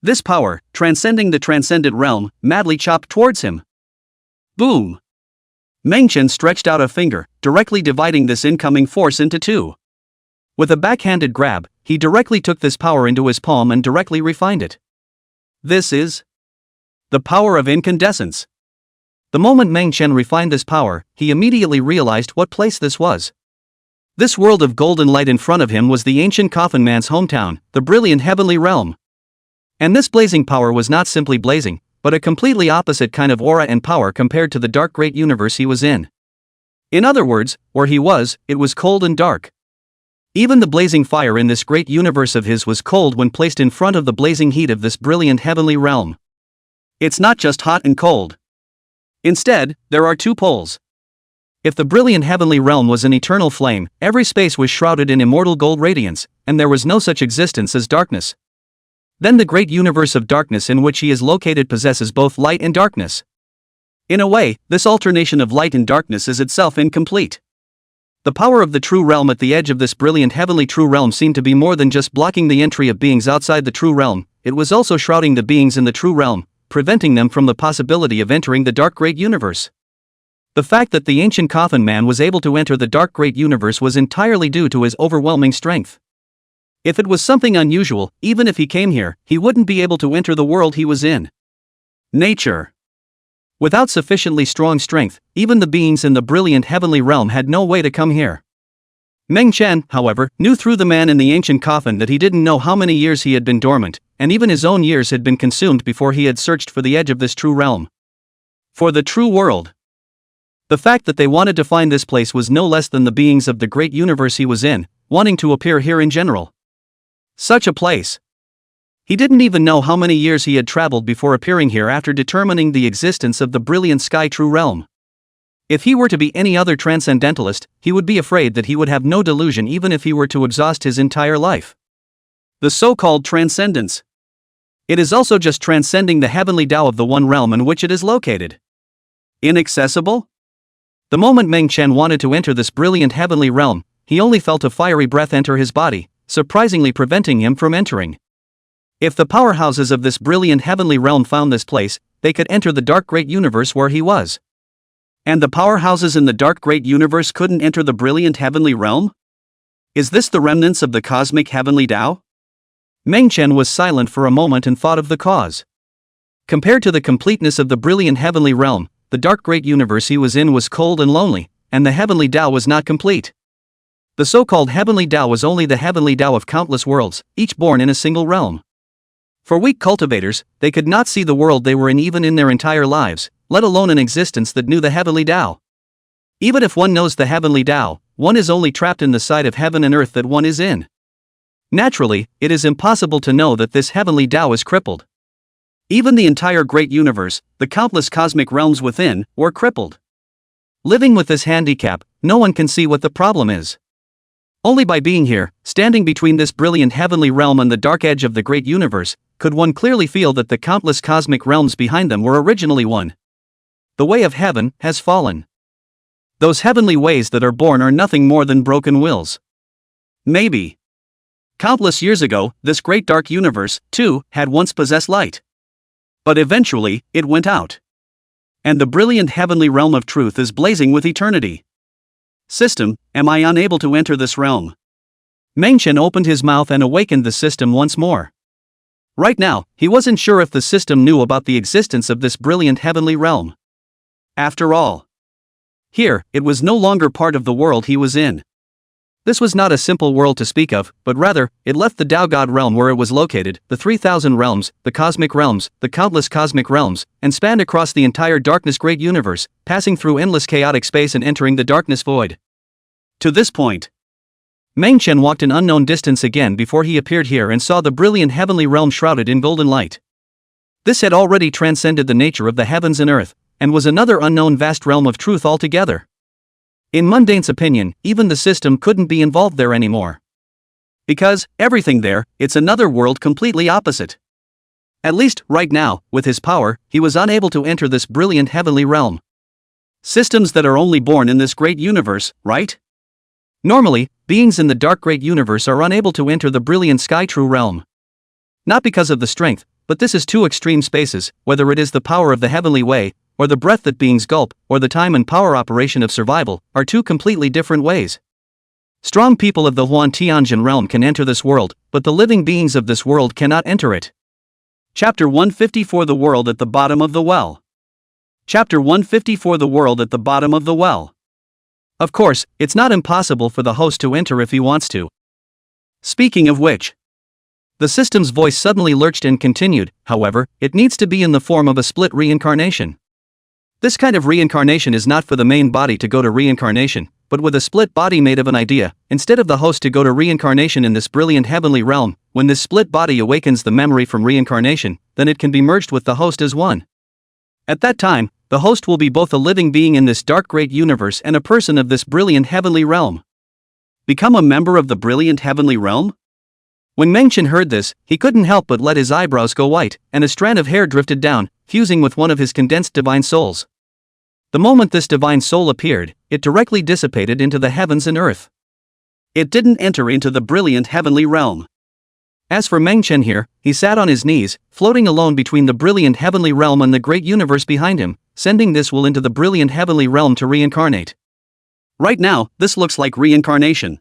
This power, transcending the transcendent realm, madly chopped towards him. Boom. Meng Chen stretched out a finger, directly dividing this incoming force into two. With a backhanded grab, he directly took this power into his palm and directly refined it. This is the power of incandescence. The moment Meng Chen refined this power, he immediately realized what place this was. This world of golden light in front of him was the ancient Coffin Man's hometown, the brilliant heavenly realm. And this blazing power was not simply blazing, but a completely opposite kind of aura and power compared to the dark great universe he was in. In other words, where he was, it was cold and dark. Even the blazing fire in this great universe of his was cold when placed in front of the blazing heat of this brilliant heavenly realm. It's not just hot and cold. Instead, there are two poles. If the brilliant heavenly realm was an eternal flame, every space was shrouded in immortal gold radiance, and there was no such existence as darkness. Then the great universe of darkness in which he is located possesses both light and darkness. In a way, this alternation of light and darkness is itself incomplete. The power of the true realm at the edge of this brilliant heavenly true realm seemed to be more than just blocking the entry of beings outside the true realm, it was also shrouding the beings in the true realm, preventing them from the possibility of entering the dark great universe. The fact that the ancient Coffin Man was able to enter the dark great universe was entirely due to his overwhelming strength. If it was something unusual, even if he came here, he wouldn't be able to enter the world he was in. Nature. Without sufficiently strong strength, even the beings in the brilliant heavenly realm had no way to come here. Meng Chen, however, knew through the man in the ancient coffin that he didn't know how many years he had been dormant, and even his own years had been consumed before he had searched for the edge of this true realm. For the true world. The fact that they wanted to find this place was no less than the beings of the great universe he was in, wanting to appear here in general. Such a place. He didn't even know how many years he had traveled before appearing here after determining the existence of the brilliant sky true realm. If he were to be any other transcendentalist, he would be afraid that he would have no delusion even if he were to exhaust his entire life. The so-called transcendence. It is also just transcending the heavenly Tao of the one realm in which it is located. Inaccessible? The moment Meng Chen wanted to enter this brilliant heavenly realm, he only felt a fiery breath enter his body, surprisingly preventing him from entering. If the powerhouses of this brilliant heavenly realm found this place, they could enter the dark great universe where he was. And the powerhouses in the dark great universe couldn't enter the brilliant heavenly realm? Is this the remnants of the cosmic heavenly Tao? Meng Chen was silent for a moment and thought of the cause. Compared to the completeness of the brilliant heavenly realm, the dark great universe he was in was cold and lonely, and the heavenly Tao was not complete. The so-called heavenly Tao was only the heavenly Tao of countless worlds, each born in a single realm. For weak cultivators, they could not see the world they were in even in their entire lives, let alone an existence that knew the heavenly Tao. Even if one knows the heavenly Tao, one is only trapped in the side of heaven and earth that one is in. Naturally, it is impossible to know that this heavenly Tao is crippled. Even the entire great universe, the countless cosmic realms within, were crippled. Living with this handicap, no one can see what the problem is. Only by being here, standing between this brilliant heavenly realm and the dark edge of the great universe, could one clearly feel that the countless cosmic realms behind them were originally one. The way of heaven has fallen. Those heavenly ways that are born are nothing more than broken wills. Maybe. Countless years ago, this great dark universe, too, had once possessed light. But eventually, it went out. And the brilliant heavenly realm of truth is blazing with eternity. System, am I unable to enter this realm? Meng Chen opened his mouth and awakened the system once more. Right now, he wasn't sure if the system knew about the existence of this brilliant heavenly realm. After all, here, it was no longer part of the world he was in. This was not a simple world to speak of, but rather, it left the Tao God realm where it was located, the 3,000 realms, the cosmic realms, the countless cosmic realms, and spanned across the entire darkness great universe, passing through endless chaotic space and entering the darkness void. To this point, Meng Chen walked an unknown distance again before he appeared here and saw the brilliant heavenly realm shrouded in golden light. This had already transcended the nature of the heavens and earth, and was another unknown vast realm of truth altogether. In Mundane's opinion, even the system couldn't be involved there anymore. Because, everything there, it's another world completely opposite. At least, right now, with his power, he was unable to enter this brilliant heavenly realm. Systems that are only born in this great universe, right? Normally, beings in the dark great universe are unable to enter the brilliant sky true realm. Not because of the strength, but this is two extreme spaces, whether it is the power of the heavenly way, or the breath that beings gulp, or the time and power operation of survival, are two completely different ways. Strong people of the Huan Tianjin realm can enter this world, but the living beings of this world cannot enter it. Chapter 154 The World at the Bottom of the Well. Chapter 154 The World at the Bottom of the Well. Of course, it's not impossible for the host to enter if he wants to. Speaking of which, the system's voice suddenly lurched and continued, however, it needs to be in the form of a split reincarnation. This kind of reincarnation is not for the main body to go to reincarnation, but with a split body made of an idea, instead of the host to go to reincarnation in this brilliant heavenly realm. When this split body awakens the memory from reincarnation, then it can be merged with the host as one. At that time, the host will be both a living being in this dark great universe and a person of this brilliant heavenly realm. Become a member of the brilliant heavenly realm? When Meng Chen heard this, he couldn't help but let his eyebrows go white, and a strand of hair drifted down, fusing with one of his condensed divine souls. The moment this divine soul appeared, it directly dissipated into the heavens and earth. It didn't enter into the brilliant heavenly realm. As for Meng Chen here, he sat on his knees, floating alone between the brilliant heavenly realm and the great universe behind him, sending this will into the brilliant heavenly realm to reincarnate. Right now, this looks like reincarnation.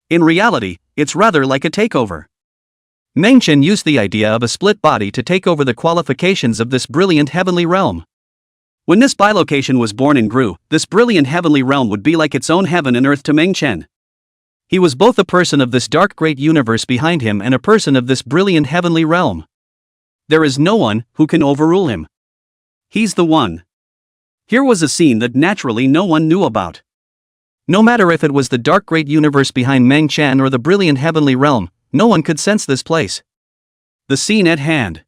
In reality, it's rather like a takeover. Meng Chen used the idea of a split body to take over the qualifications of this brilliant heavenly realm. When this bilocation was born and grew, this brilliant heavenly realm would be like its own heaven and earth to Meng Chen. He was both a person of this dark great universe behind him and a person of this brilliant heavenly realm. There is no one who can overrule him. He's the one. Here was a scene that naturally no one knew about. No matter if it was the dark great universe behind Meng Chen or the brilliant heavenly realm, no one could sense this place. The scene at hand.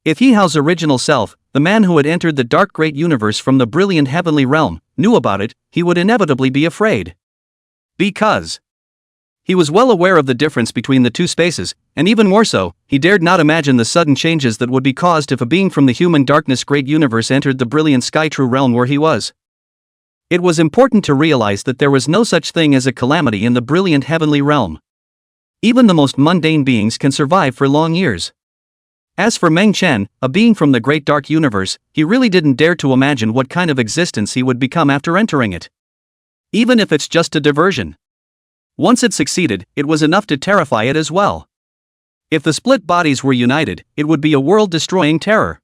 If He Hao's original self, the man who had entered the dark great universe from the brilliant heavenly realm, knew about it, he would inevitably be afraid. Because he was well aware of the difference between the two spaces, and even more so, he dared not imagine the sudden changes that would be caused if a being from the human darkness great universe entered the brilliant sky true realm where he was. It was important to realize that there was no such thing as a calamity in the brilliant heavenly realm. Even the most mundane beings can survive for long years. As for Meng Chen, a being from the great dark universe, he really didn't dare to imagine what kind of existence he would become after entering it. Even if it's just a diversion. Once it succeeded, it was enough to terrify it as well. If the split bodies were united, it would be a world-destroying terror.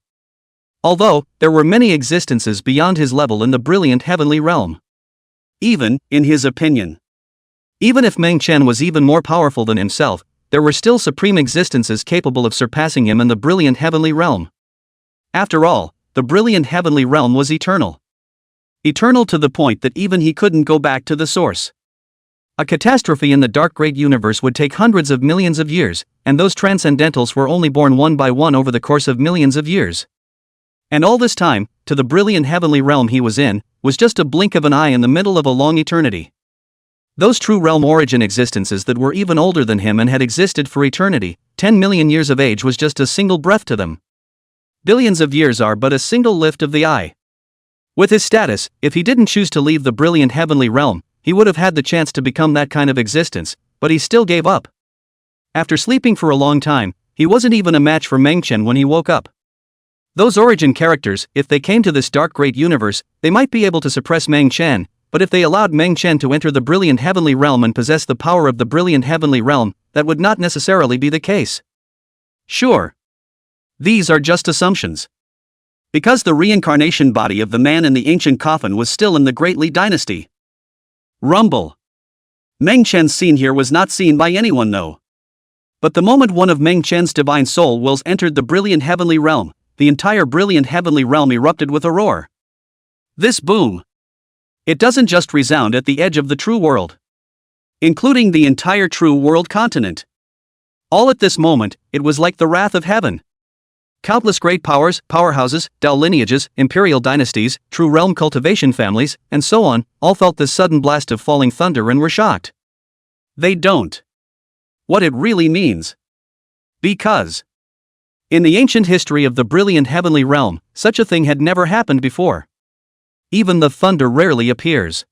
Although, there were many existences beyond his level in the brilliant heavenly realm. Even, in his opinion. Even if Meng Chen was even more powerful than himself, there were still supreme existences capable of surpassing him in the brilliant heavenly realm. After all, the brilliant heavenly realm was eternal. Eternal to the point that even he couldn't go back to the source. A catastrophe in the dark great universe would take hundreds of millions of years, and those transcendentals were only born one by one over the course of millions of years. And all this time, to the brilliant heavenly realm he was in, was just a blink of an eye in the middle of a long eternity. Those true realm origin existences that were even older than him and had existed for eternity, 10 million years of age was just a single breath to them. Billions of years are but a single lift of the eye. With his status, if he didn't choose to leave the brilliant heavenly realm, he would have had the chance to become that kind of existence, but he still gave up. After sleeping for a long time, he wasn't even a match for Meng Chen when he woke up. Those origin characters, if they came to this dark great universe, they might be able to suppress Meng Chen, but if they allowed Meng Chen to enter the brilliant heavenly realm and possess the power of the brilliant heavenly realm, that would not necessarily be the case. Sure. These are just assumptions. Because the reincarnation body of the man in the ancient coffin was still in the Great Li dynasty. Rumble. Meng Chen's scene here was not seen by anyone though. But the moment one of Meng Chen's divine soul wills entered the brilliant heavenly realm, the entire brilliant heavenly realm erupted with a roar. This boom. It doesn't just resound at the edge of the true world, including the entire true world continent. All at this moment, it was like the wrath of heaven. Countless great powers, powerhouses, Dao lineages, imperial dynasties, true realm cultivation families, and so on, all felt this sudden blast of falling thunder and were shocked. They don't. What it really means. Because in the ancient history of the brilliant heavenly realm, such a thing had never happened before. Even the thunder rarely appears.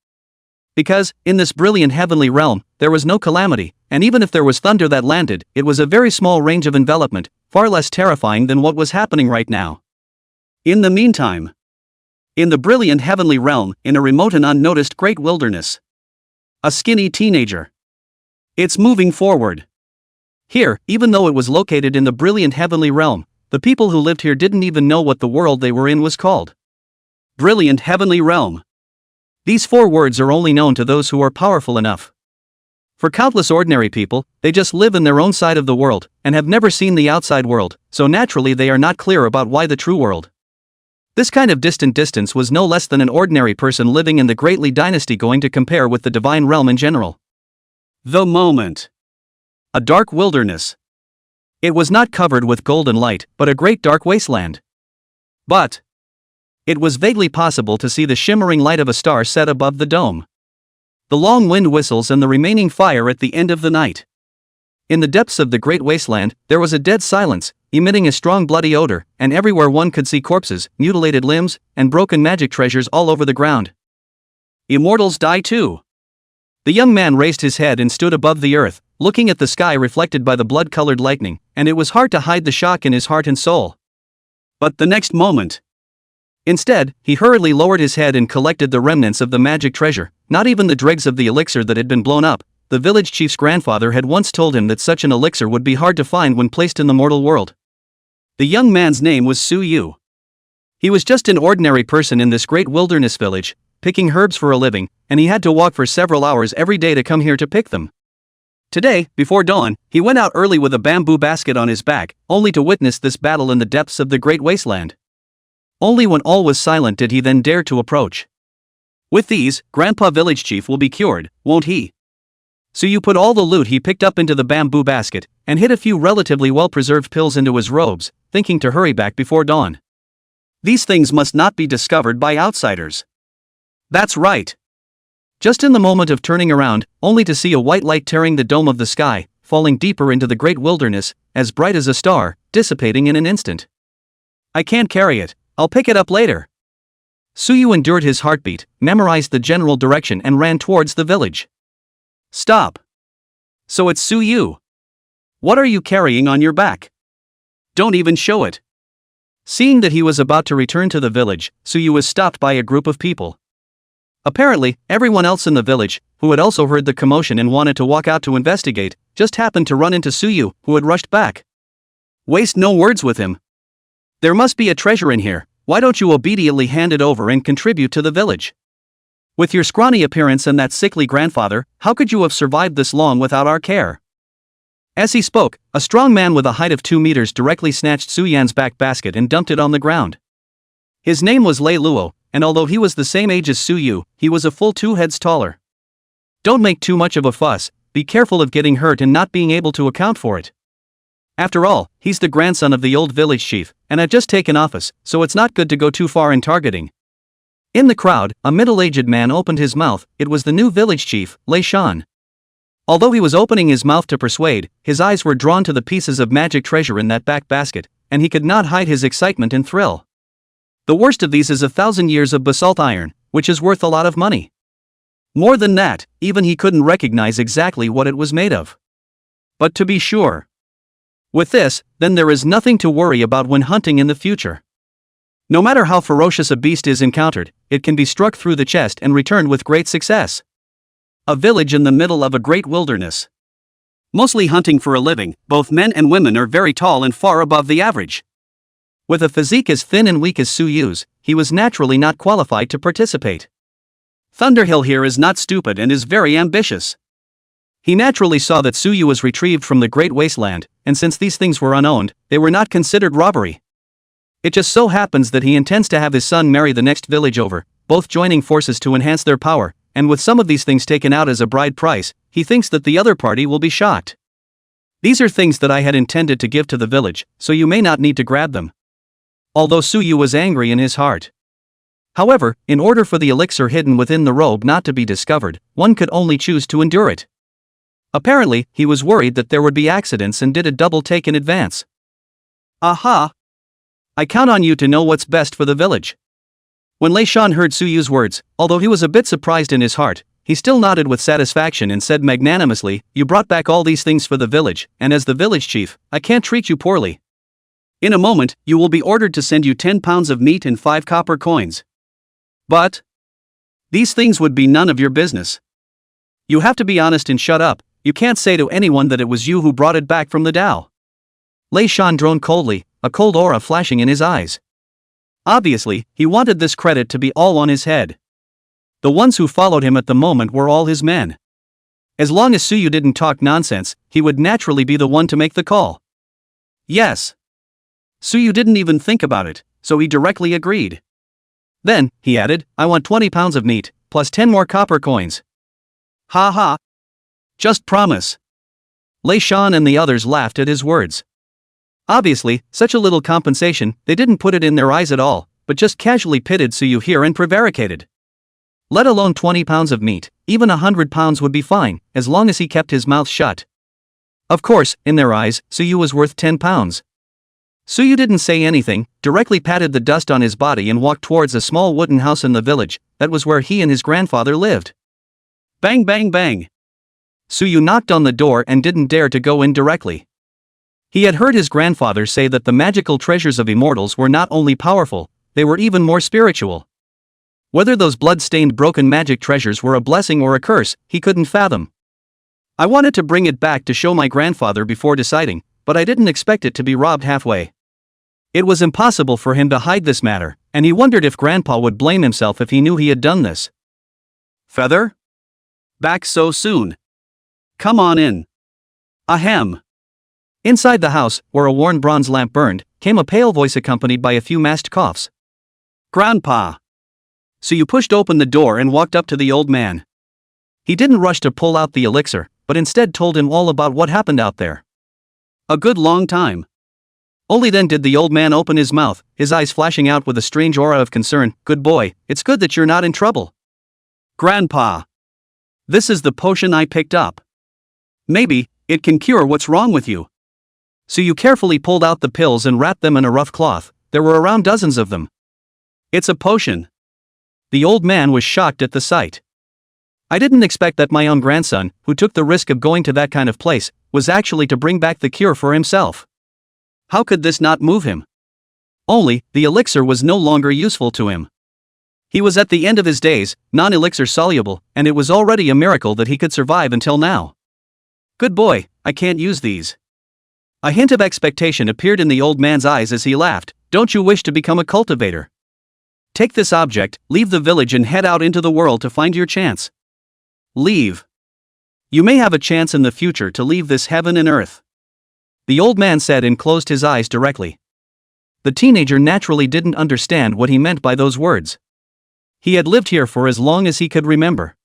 Because, in this brilliant heavenly realm, there was no calamity, and even if there was thunder that landed, it was a very small range of envelopment, far less terrifying than what was happening right now. In the meantime, in the brilliant heavenly realm, in a remote and unnoticed great wilderness, a skinny teenager. It's moving forward. Here, even though it was located in the brilliant heavenly realm, the people who lived here didn't even know what the world they were in was called. Brilliant heavenly realm. These 4 words are only known to those who are powerful enough. For countless ordinary people, they just live in their own side of the world, and have never seen the outside world, so naturally they are not clear about why the true world. This kind of distant distance was no less than an ordinary person living in the Great Li dynasty going to compare with the divine realm in general. The moment. A dark wilderness. It was not covered with golden light, but a great dark wasteland. But it was vaguely possible to see the shimmering light of a star set above the dome. The long wind whistles and the remaining fire at the end of the night. In the depths of the great wasteland, there was a dead silence, emitting a strong bloody odor, and everywhere one could see corpses, mutilated limbs, and broken magic treasures all over the ground. Immortals die too. The young man raised his head and stood above the earth, looking at the sky reflected by the blood-colored lightning, and it was hard to hide the shock in his heart and soul. But the next moment, instead, he hurriedly lowered his head and collected the remnants of the magic treasure, not even the dregs of the elixir that had been blown up. The village chief's grandfather had once told him that such an elixir would be hard to find when placed in the mortal world. The young man's name was Su Yu. He was just an ordinary person in this great wilderness village, picking herbs for a living, and he had to walk for several hours every day to come here to pick them. Today, before dawn, he went out early with a bamboo basket on his back, only to witness this battle in the depths of the great wasteland. Only when all was silent did he then dare to approach. With these, Grandpa Village Chief will be cured, won't he? So you put all the loot he picked up into the bamboo basket, and hid a few relatively well-preserved pills into his robes, thinking to hurry back before dawn. These things must not be discovered by outsiders. That's right. Just in the moment of turning around, only to see a white light tearing the dome of the sky, falling deeper into the great wilderness, as bright as a star, dissipating in an instant. I can't carry it, I'll pick it up later. Suyu endured his heartbeat, memorized the general direction and ran towards the village. Stop. So it's Suyu. What are you carrying on your back? Don't even show it. Seeing that he was about to return to the village, Suyu was stopped by a group of people. Apparently, everyone else in the village, who had also heard the commotion and wanted to walk out to investigate, just happened to run into Suyu, who had rushed back. Waste no words with him. There must be a treasure in here, why don't you obediently hand it over and contribute to the village? With your scrawny appearance and that sickly grandfather, how could you have survived this long without our care? As he spoke, a strong man with a height of 2 meters directly snatched Su Yan's back basket and dumped it on the ground. His name was Lei Luo, and although he was the same age as Su Yu, he was a full 2 heads taller. Don't make too much of a fuss, be careful of getting hurt and not being able to account for it. After all, he's the grandson of the old village chief, and I've just taken office, so it's not good to go too far in targeting. In the crowd, a middle-aged man opened his mouth. It was the new village chief, Lei Shan. Although he was opening his mouth to persuade, his eyes were drawn to the pieces of magic treasure in that back basket, and he could not hide his excitement and thrill. The worst of these is 1,000 years of basalt iron, which is worth a lot of money. More than that, even he couldn't recognize exactly what it was made of. But to be sure. With this, then there is nothing to worry about when hunting in the future. No matter how ferocious a beast is encountered, it can be struck through the chest and returned with great success. A village in the middle of a great wilderness. Mostly hunting for a living, both men and women are very tall and far above the average. With a physique as thin and weak as Suyu's, he was naturally not qualified to participate. Thunderhill here is not stupid and is very ambitious. He naturally saw that Suyu was retrieved from the Great Wasteland, and since these things were unowned, they were not considered robbery. It just so happens that he intends to have his son marry the next village over, both joining forces to enhance their power, and with some of these things taken out as a bride price, he thinks that the other party will be shocked. These are things that I had intended to give to the village, so you may not need to grab them. Although Suyu was angry in his heart. However, in order for the elixir hidden within the robe not to be discovered, one could only choose to endure it. Apparently, he was worried that there would be accidents and did a double take in advance. Aha! I count on you to know what's best for the village. When Lei Shan heard Suyu's words, although he was a bit surprised in his heart, he still nodded with satisfaction and said magnanimously, "You brought back all these things for the village, and as the village chief, I can't treat you poorly. In a moment, you will be ordered to send you 10 pounds of meat and 5 copper coins. But these things would be none of your business. You have to be honest and shut up. You can't say to anyone that it was you who brought it back from the Tao." Lei Shan droned coldly, a cold aura flashing in his eyes. Obviously, he wanted this credit to be all on his head. The ones who followed him at the moment were all his men. As long as Suyu didn't talk nonsense, he would naturally be the one to make the call. Yes. Suyu didn't even think about it, so he directly agreed. Then, he added, "I want 20 pounds of meat, plus 10 more copper coins." Ha ha. Just promise. Lei Shan and the others laughed at his words. Obviously, such a little compensation, they didn't put it in their eyes at all, but just casually pitted Suyu here and prevaricated. Let alone 20 pounds of meat, even 100 pounds would be fine, as long as he kept his mouth shut. Of course, in their eyes, Suyu was worth 10 pounds. Suyu didn't say anything, directly patted the dust on his body and walked towards a small wooden house in the village. That was where he and his grandfather lived. Bang bang bang. Suyu knocked on the door and didn't dare to go in directly. He had heard his grandfather say that the magical treasures of immortals were not only powerful, they were even more spiritual. Whether those blood-stained broken magic treasures were a blessing or a curse, he couldn't fathom. "I wanted to bring it back to show my grandfather before deciding, but I didn't expect it to be robbed halfway." It was impossible for him to hide this matter, and he wondered if Grandpa would blame himself if he knew he had done this. "Feather? Back so soon? Come on in." Ahem. Inside the house, where a worn bronze lamp burned, came a pale voice accompanied by a few masked coughs. "Grandpa." So you pushed open the door and walked up to the old man. He didn't rush to pull out the elixir, but instead told him all about what happened out there. A good long time. Only then did the old man open his mouth, his eyes flashing out with a strange aura of concern. "Good boy, it's good that you're not in trouble." "Grandpa. This is the potion I picked up. Maybe it can cure what's wrong with you." So you carefully pulled out the pills and wrapped them in a rough cloth. There were around dozens of them. "It's a potion." The old man was shocked at the sight. "I didn't expect that my own grandson, who took the risk of going to that kind of place, was actually to bring back the cure for himself." How could this not move him? Only, the elixir was no longer useful to him. He was at the end of his days, non-elixir soluble, and it was already a miracle that he could survive until now. "Good boy, I can't use these." A hint of expectation appeared in the old man's eyes as he laughed. "Don't you wish to become a cultivator? Take this object, leave the village and head out into the world to find your chance. Leave. You may have a chance in the future to leave this heaven and earth." The old man said and closed his eyes directly. The teenager naturally didn't understand what he meant by those words. He had lived here for as long as he could remember.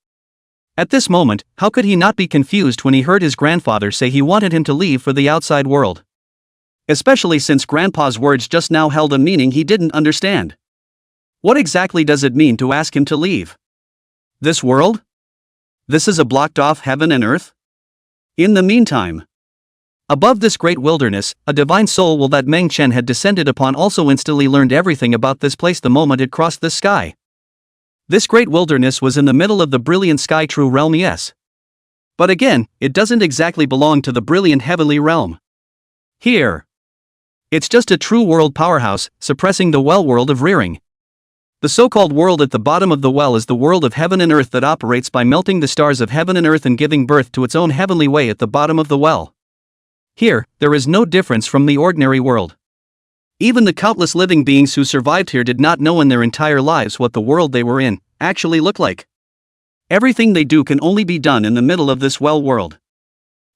At this moment, how could he not be confused when he heard his grandfather say he wanted him to leave for the outside world? Especially since Grandpa's words just now held a meaning he didn't understand. What exactly does it mean to ask him to leave? This world? This is a blocked-off heaven and earth? In the meantime, above this great wilderness, a divine soul will that Meng Chen had descended upon also instantly learned everything about this place the moment it crossed the sky. This great wilderness was in the middle of the brilliant sky true realm, yes. But again, it doesn't exactly belong to the brilliant heavenly realm. Here, it's just a true world powerhouse, suppressing the well world of rearing. The so-called world at the bottom of the well is the world of heaven and earth that operates by melting the stars of heaven and earth and giving birth to its own heavenly way at the bottom of the well. Here, there is no difference from the ordinary world. Even the countless living beings who survived here did not know in their entire lives what the world they were in actually looked like. Everything they do can only be done in the middle of this well world.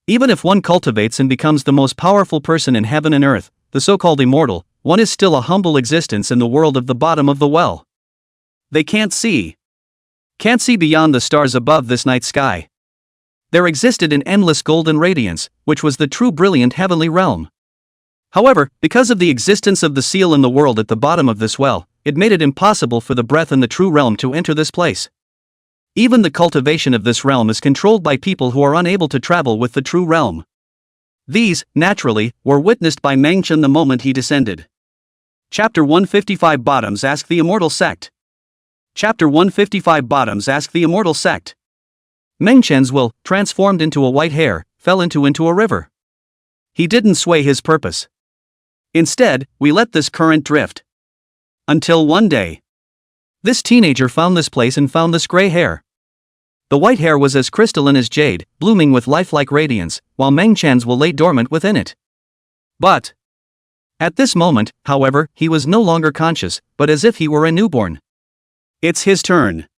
Even if one cultivates and becomes the most powerful person in heaven and earth, the so-called immortal, one is still a humble existence in the world of the bottom of the well. They can't see beyond the stars above this night sky. There existed an endless golden radiance, which was the true brilliant heavenly realm. However, because of the existence of the seal in the world at the bottom of this well, it made it impossible for the breath in the true realm to enter this place. Even the cultivation of this realm is controlled by people who are unable to travel with the true realm. These, naturally, were witnessed by Mangchen the moment he descended. Chapter 155 Bottoms Ask the Immortal Sect. Chapter 155 Bottoms Ask the Immortal Sect. Mangchen's will, transformed into a white hare, fell into a river. He didn't sway his purpose. Instead, we let this current drift. Until one day, this teenager found this place and found this gray hair. The white hair was as crystalline as jade, blooming with lifelike radiance, while Mangchen's will lay dormant within it. But at this moment, however, he was no longer conscious, but as if he were a newborn. It's his turn.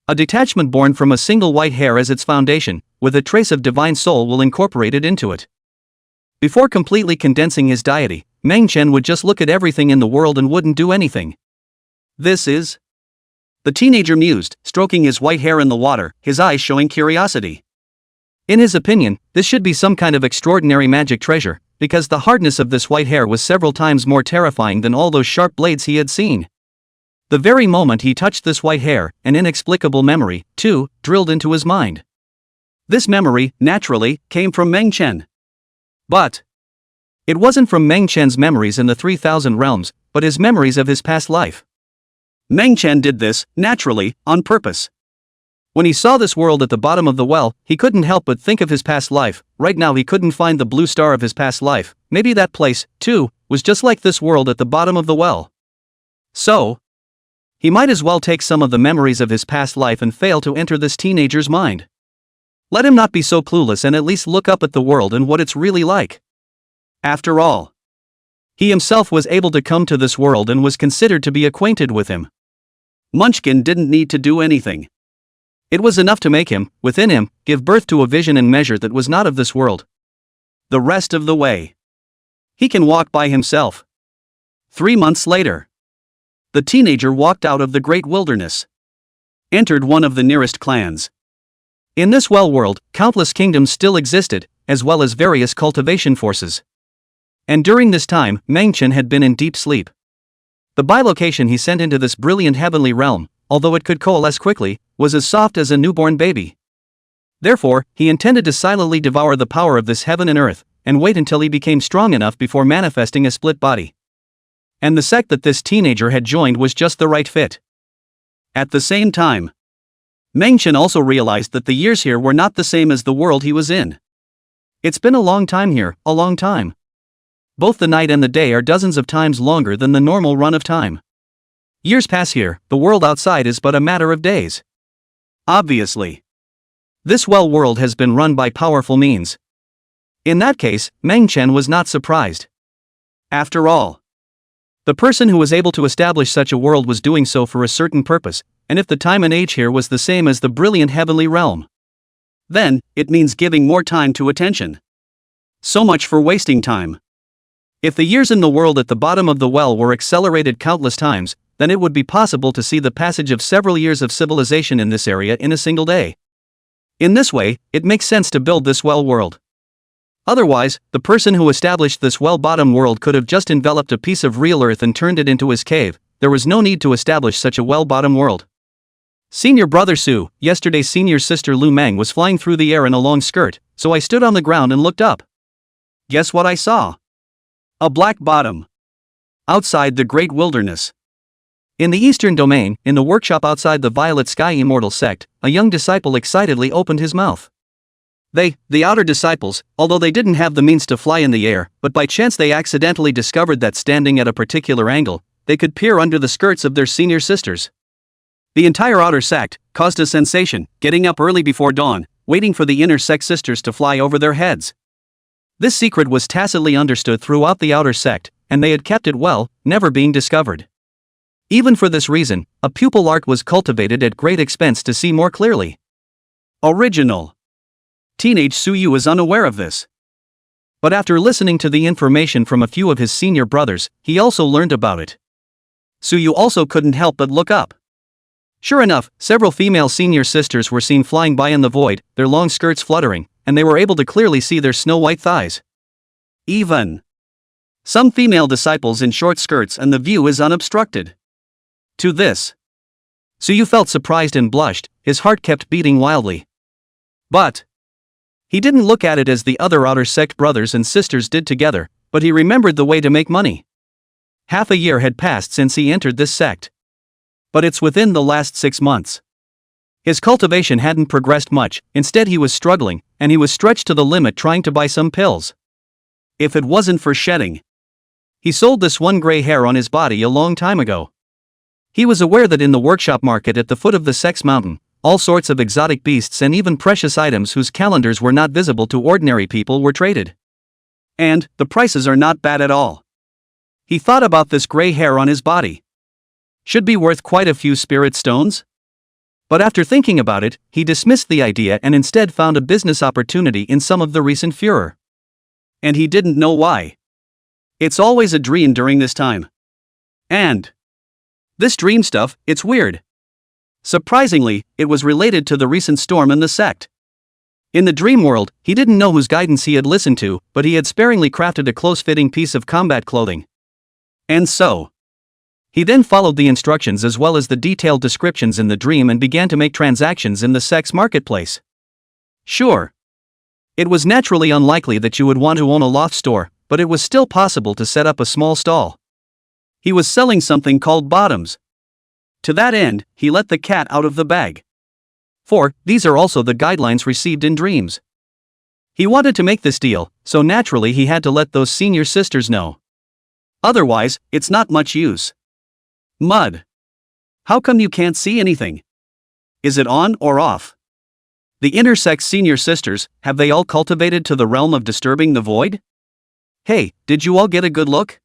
A detachment born from a single white hair as its foundation, with a trace of divine soul will incorporate it into it. Before completely condensing his deity, Mangchen would just look at everything in the world and wouldn't do anything. This is... The teenager mused, stroking his white hair in the water, his eyes showing curiosity. In his opinion, this should be some kind of extraordinary magic treasure, because the hardness of this white hair was several times more terrifying than all those sharp blades he had seen. The very moment he touched this white hair, an inexplicable memory, too, drilled into his mind. This memory, naturally, came from Mangchen. But it wasn't from Mangchen's memories in the 3,000 realms, but his memories of his past life. Mangchen did this, naturally, on purpose. When he saw this world at the bottom of the well, he couldn't help but think of his past life. Right now he couldn't find the blue star of his past life. Maybe that place, too, was just like this world at the bottom of the well. So he might as well take some of the memories of his past life and fail to enter this teenager's mind. Let him not be so clueless and at least look up at the world and what it's really like. After all, he himself was able to come to this world and was considered to be acquainted with him. Munchkin didn't need to do anything. It was enough to make him, within him, give birth to a vision and measure that was not of this world. The rest of the way, he can walk by himself. 3 months later, the teenager walked out of the great wilderness, entered one of the nearest clans. In this well world, countless kingdoms still existed, as well as various cultivation forces. And during this time, Mangchen had been in deep sleep. The bilocation he sent into this brilliant heavenly realm, although it could coalesce quickly, was as soft as a newborn baby. Therefore, he intended to silently devour the power of this heaven and earth, and wait until he became strong enough before manifesting a split body. And the sect that this teenager had joined was just the right fit. At the same time, Mangchen also realized that the years here were not the same as the world he was in. It's been a long time here, a long time. Both the night and the day are dozens of times longer than the normal run of time. Years pass here, the world outside is but a matter of days. Obviously, this well world has been run by powerful means. In that case, Mangchen was not surprised. After all, the person who was able to establish such a world was doing so for a certain purpose, and if the time and age here was the same as the brilliant heavenly realm, then it means giving more time to attention. So much for wasting time. If the years in the world at the bottom of the well were accelerated countless times, then it would be possible to see the passage of several years of civilization in this area in a single day. In this way, it makes sense to build this well world. Otherwise, the person who established this well-bottom world could have just enveloped a piece of real earth and turned it into his cave. There was no need to establish such a well-bottom world. Senior brother Su, yesterday's senior sister Lu Meng was flying through the air in a long skirt, so I stood on the ground and looked up. Guess what I saw? A black bottom. Outside the great wilderness. In the eastern domain, in the workshop outside the Violet Sky Immortal sect, a young disciple excitedly opened his mouth. The outer disciples, although they didn't have the means to fly in the air, but by chance they accidentally discovered that standing at a particular angle, they could peer under the skirts of their senior sisters. The entire outer sect caused a sensation, getting up early before dawn, waiting for the inner sect sisters to fly over their heads. This secret was tacitly understood throughout the outer sect, and they had kept it well, never being discovered. Even for this reason, a pupil art was cultivated at great expense to see more clearly. Original. Teenage Suyu is unaware of this. But after listening to the information from a few of his senior brothers, he also learned about it. Suyu also couldn't help but look up. Sure enough, several female senior sisters were seen flying by in the void, their long skirts fluttering, and they were able to clearly see their snow-white thighs. Even some female disciples in short skirts, and the view is unobstructed. To this, Suyu felt surprised and blushed, his heart kept beating wildly. But he didn't look at it as the other outer sect brothers and sisters did together, but he remembered the way to make money. Half a year had passed since he entered this sect. But it's within the last 6 months. His cultivation hadn't progressed much, instead he was struggling, and he was stretched to the limit trying to buy some pills. If it wasn't for shedding. He sold this one gray hair on his body a long time ago. He was aware that in the workshop market at the foot of the Sex Mountain, all sorts of exotic beasts and even precious items whose calendars were not visible to ordinary people were traded. And the prices are not bad at all. He thought about this gray hair on his body. Should be worth quite a few spirit stones? But after thinking about it, he dismissed the idea and instead found a business opportunity in some of the recent furor. And he didn't know why. It's always a dream during this time. And this dream stuff, it's weird. Surprisingly, it was related to the recent storm in the sect. In the dream world, he didn't know whose guidance he had listened to, but he had sparingly crafted a close-fitting piece of combat clothing. And so he then followed the instructions as well as the detailed descriptions in the dream and began to make transactions in the sex marketplace. Sure. It was naturally unlikely that you would want to own a loft store, but it was still possible to set up a small stall. He was selling something called bottoms. To that end, he let the cat out of the bag. For these are also the guidelines received in dreams. He wanted to make this deal, so naturally he had to let those senior sisters know. Otherwise, it's not much use. Mud. How come you can't see anything? Is it on or off? The intersex senior sisters, have they all cultivated to the realm of disturbing the void? Hey, did you all get a good look?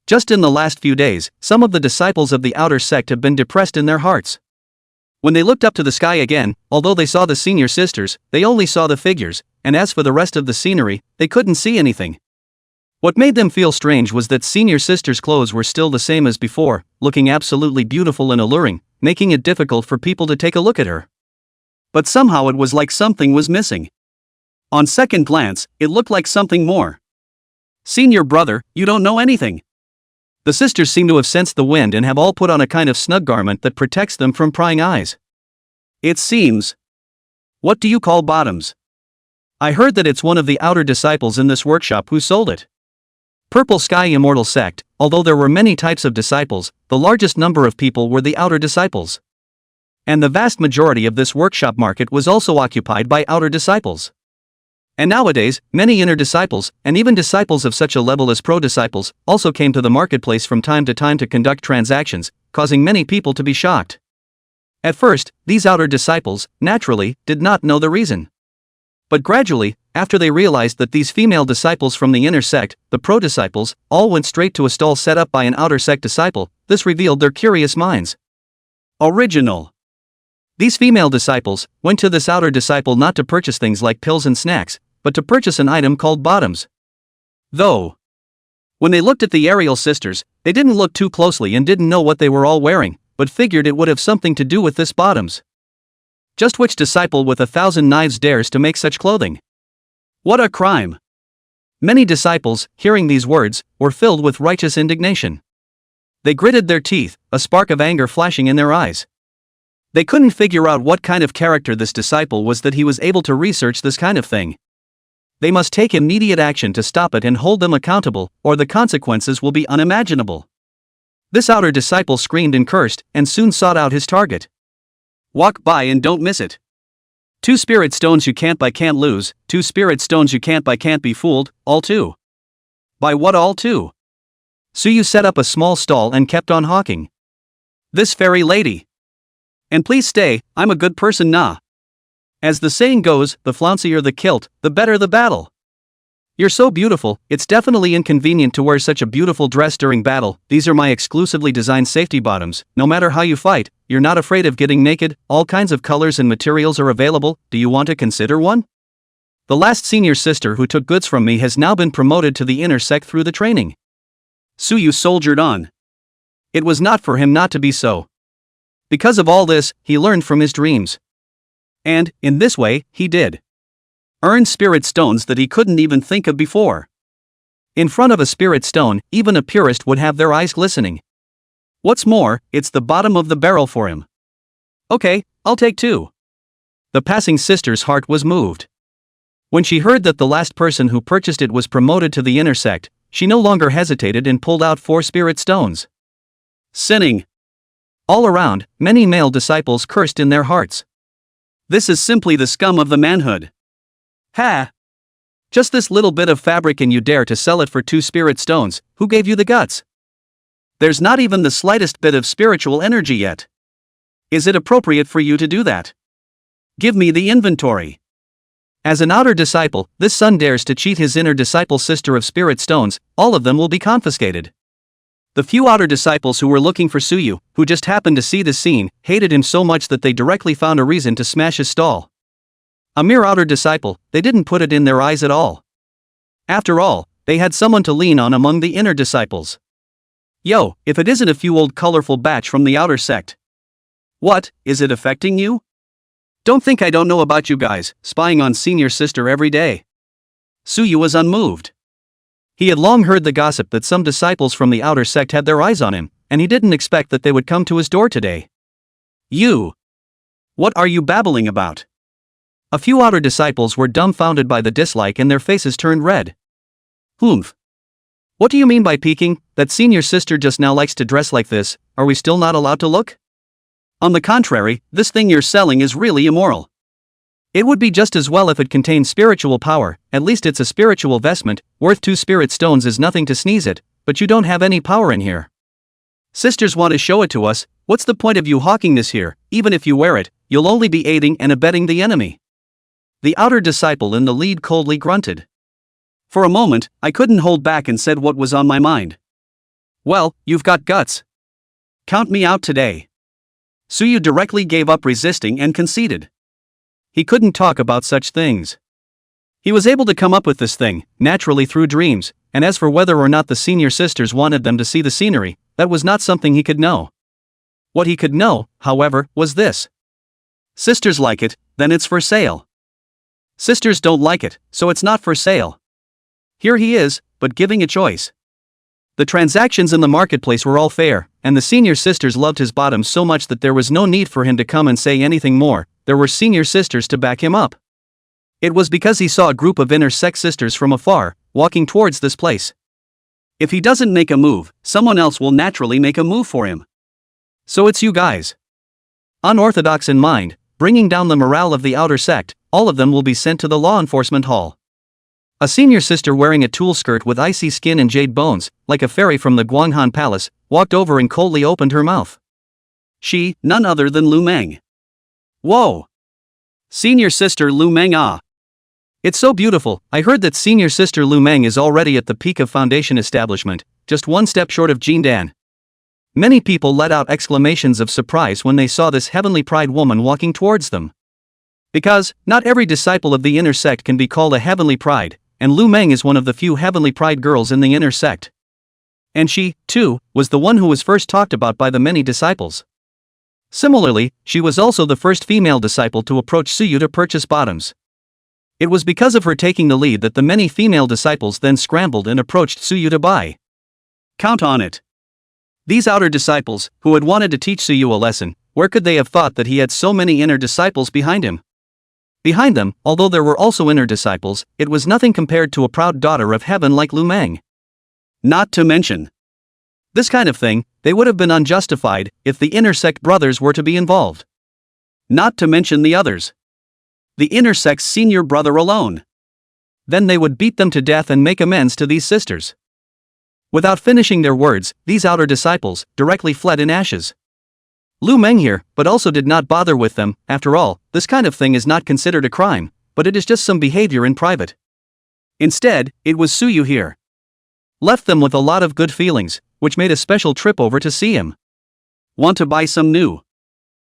Just in the last few days, some of the disciples of the outer sect have been depressed in their hearts. When they looked up to the sky again, although they saw the senior sisters, they only saw the figures, and as for the rest of the scenery, they couldn't see anything. What made them feel strange was that senior sisters' clothes were still the same as before, looking absolutely beautiful and alluring, making it difficult for people to take a look at her. But somehow it was like something was missing. On second glance, it looked like something more. Senior brother, you don't know anything. The sisters seem to have sensed the wind and have all put on a kind of snug garment that protects them from prying eyes. It seems. What do you call bottoms? I heard that it's one of the outer disciples in this workshop who sold it. Purple Sky Immortal Sect, although there were many types of disciples, the largest number of people were the outer disciples. And the vast majority of this workshop market was also occupied by outer disciples. And nowadays, many inner disciples, and even disciples of such a level as pro-disciples, also came to the marketplace from time to time to conduct transactions, causing many people to be shocked. At first, these outer disciples, naturally, did not know the reason. But gradually, after they realized that these female disciples from the inner sect, the pro-disciples, all went straight to a stall set up by an outer sect disciple, this revealed their curious minds. Original. These female disciples went to this outer disciple not to purchase things like pills and snacks, but to purchase an item called bottoms. Though, when they looked at the aerial sisters, they didn't look too closely and didn't know what they were all wearing, but figured it would have something to do with this bottoms. Just which disciple with 1,000 knives dares to make such clothing? What a crime! Many disciples, hearing these words, were filled with righteous indignation. They gritted their teeth, a spark of anger flashing in their eyes. They couldn't figure out what kind of character this disciple was that he was able to research this kind of thing. They must take immediate action to stop it and hold them accountable, or the consequences will be unimaginable. This outer disciple screamed and cursed, and soon sought out his target. Walk by and don't miss it. 2 spirit stones you can't buy can't lose, 2 spirit stones you can't buy can't be fooled, all 2. Buy what all 2? Suyu set up a small stall and kept on hawking. This fairy lady. And please stay, I'm a good person nah. As the saying goes, the flouncier the kilt, the better the battle. You're so beautiful, it's definitely inconvenient to wear such a beautiful dress during battle. These are my exclusively designed safety bottoms. No matter how you fight, you're not afraid of getting naked. All kinds of colors and materials are available. Do you want to consider one? The last senior sister who took goods from me has now been promoted to the inner sect through the training. Suyu soldiered on. It was not for him not to be so. Because of all this, he learned from his dreams. And, in this way, he did earn spirit stones that he couldn't even think of before. In front of a spirit stone, even a purist would have their eyes glistening. What's more, it's the bottom of the barrel for him. Okay, I'll take 2. The passing sister's heart was moved. When she heard that the last person who purchased it was promoted to the inner sect, she no longer hesitated and pulled out 4 spirit stones. Sinning. All around, many male disciples cursed in their hearts. This is simply the scum of the manhood. Ha! Just this little bit of fabric and you dare to sell it for 2 spirit stones, who gave you the guts? There's not even the slightest bit of spiritual energy yet. Is it appropriate for you to do that? Give me the inventory. As an outer disciple, this son dares to cheat his inner disciple sister of spirit stones, all of them will be confiscated. The few outer disciples who were looking for Suyu, who just happened to see this scene, hated him so much that they directly found a reason to smash his stall. A mere outer disciple, they didn't put it in their eyes at all. After all, they had someone to lean on among the inner disciples. Yo, if it isn't a few old colorful batch from the outer sect. What, is it affecting you? Don't think I don't know about you guys, spying on senior sister every day. Suyu was unmoved. He had long heard the gossip that some disciples from the outer sect had their eyes on him, and he didn't expect that they would come to his door today. You! What are you babbling about? A few outer disciples were dumbfounded by the dislike and their faces turned red. Humph. What do you mean by peeking? That senior sister just now likes to dress like this, are we still not allowed to look? On the contrary, this thing you're selling is really immoral. It would be just as well if it contained spiritual power, at least it's a spiritual vestment, worth 2 spirit stones is nothing to sneeze at, but you don't have any power in here. Sisters want to show it to us, what's the point of you hawking this here? Even if you wear it, you'll only be aiding and abetting the enemy. The outer disciple in the lead coldly grunted. For a moment, I couldn't hold back and said what was on my mind. Well, you've got guts. Count me out today. Suyu directly gave up resisting and conceded. He couldn't talk about such things. He was able to come up with this thing, naturally through dreams, and as for whether or not the senior sisters wanted them to see the scenery, that was not something he could know. What he could know, however, was this. Sisters like it, then it's for sale. Sisters don't like it, so it's not for sale. Here he is, but giving a choice. The transactions in the marketplace were all fair, and the senior sisters loved his bottoms so much that there was no need for him to come and say anything more. There were senior sisters to back him up. It was because he saw a group of inner sect sisters from afar, walking towards this place. If he doesn't make a move, someone else will naturally make a move for him. So it's you guys. Unorthodox in mind, bringing down the morale of the outer sect, all of them will be sent to the law enforcement hall. A senior sister wearing a tulle skirt with icy skin and jade bones, like a fairy from the Guanghan Palace, walked over and coldly opened her mouth. She, none other than Lu Meng. Whoa! Senior sister Lu Meng ah! It's so beautiful. I heard that senior sister Lu Meng is already at the peak of foundation establishment, just one step short of Jin Dan. Many people let out exclamations of surprise when they saw this heavenly pride woman walking towards them. Because, not every disciple of the inner sect can be called a heavenly pride, and Lu Meng is one of the few heavenly pride girls in the inner sect. And she, too, was the one who was first talked about by the many disciples. Similarly, she was also the first female disciple to approach Suyu to purchase bottoms. It was because of her taking the lead that the many female disciples then scrambled and approached Suyu to buy. Count on it. These outer disciples, who had wanted to teach Suyu a lesson, where could they have thought that he had so many inner disciples behind him? Behind them, although there were also inner disciples, it was nothing compared to a proud daughter of heaven like Lu Meng. Not to mention, this kind of thing, they would have been unjustified if the inner sect brothers were to be involved. Not to mention the others. The inner sect's senior brother alone. Then they would beat them to death and make amends to these sisters. Without finishing their words, these outer disciples directly fled in ashes. Lu Meng here, but also did not bother with them. After all, this kind of thing is not considered a crime, but it is just some behavior in private. Instead, it was Suyu here. Left them with a lot of good feelings, which made a special trip over to see him. Want to buy some new?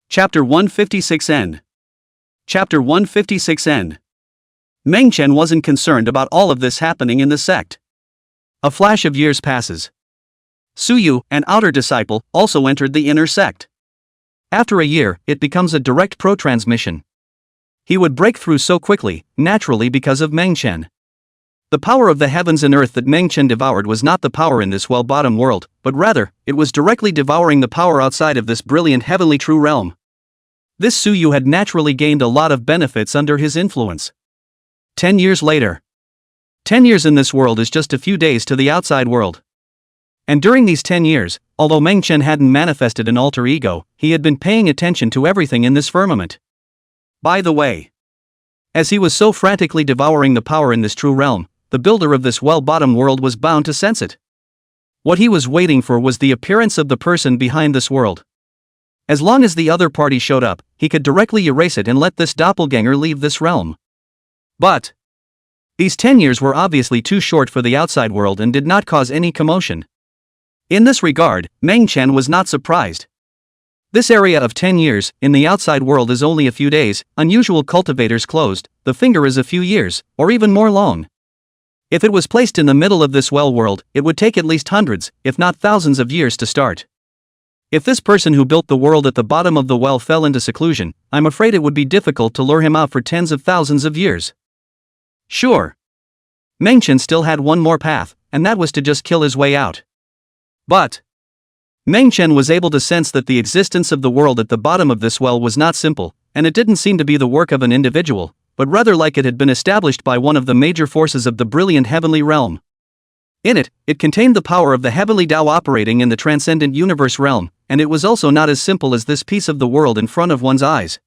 Chapter 156 End. Chapter 156 End. Meng Chen wasn't concerned about all of this happening in the sect. A flash of years passes. Suyu, an outer disciple, also entered the inner sect. After a year, it becomes a direct pro-transmission. He would break through so quickly, naturally because of Meng Chen. The power of the heavens and earth that Meng Chen devoured was not the power in this well-bottom world, but rather, it was directly devouring the power outside of this brilliant heavenly true realm. This Suyu had naturally gained a lot of benefits under his influence. 10 years later. 10 years in this world is just a few days to the outside world. And during these 10 years, although Meng Chen hadn't manifested an alter ego, he had been paying attention to everything in this firmament. By the way, as he was so frantically devouring the power in this true realm, the builder of this well-bottom world was bound to sense it. What he was waiting for was the appearance of the person behind this world. As long as the other party showed up, he could directly erase it and let this doppelganger leave this realm. But these 10 years were obviously too short for the outside world and did not cause any commotion. In this regard, Meng Chen was not surprised. This area of 10 years, in the outside world is only a few days, unusual cultivators closed, the finger is a few years, or even more long. If it was placed in the middle of this well world, it would take at least hundreds, if not thousands of years to start. If this person who built the world at the bottom of the well fell into seclusion, I'm afraid it would be difficult to lure him out for tens of thousands of years. Sure. Meng Chen still had one more path, and that was to just kill his way out. But Meng Chen was able to sense that the existence of the world at the bottom of this well was not simple, and it didn't seem to be the work of an individual, but rather like it had been established by one of the major forces of the brilliant heavenly realm. In it, it contained the power of the heavenly Tao operating in the transcendent universe realm, and it was also not as simple as this piece of the world in front of one's eyes.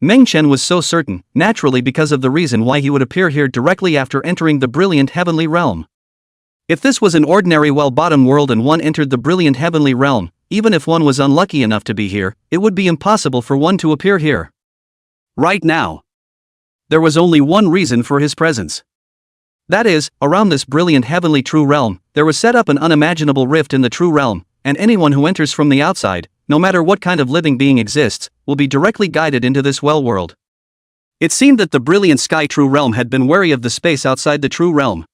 Meng Chen was so certain, naturally because of the reason why he would appear here directly after entering the brilliant heavenly realm. If this was an ordinary well-bottom world and one entered the brilliant heavenly realm, even if one was unlucky enough to be here, it would be impossible for one to appear here. Right now, there was only one reason for his presence. That is, around this brilliant heavenly true realm, there was set up an unimaginable rift in the true realm, and anyone who enters from the outside, no matter what kind of living being exists, will be directly guided into this well world. It seemed that the brilliant sky true realm had been wary of the space outside the true realm.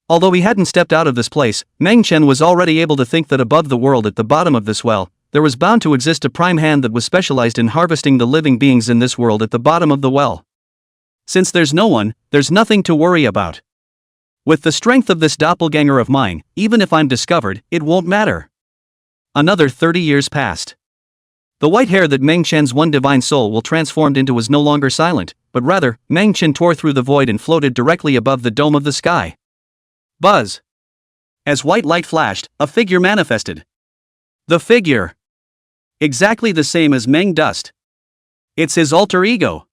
Although he hadn't stepped out of this place, Meng Chen was already able to think that above the world at the bottom of this well, there was bound to exist a prime hand that was specialized in harvesting the living beings in this world at the bottom of the well. Since there's no one, there's nothing to worry about. With the strength of this doppelganger of mine, even if I'm discovered, it won't matter. Another 30 years passed. The white hair that Meng Chen's one divine soul will transformed into was no longer silent, but rather, Meng Chen tore through the void and floated directly above the dome of the sky. Buzz! As white light flashed, a figure manifested. The figure! Exactly the same as Meng Dust. It's his alter ego.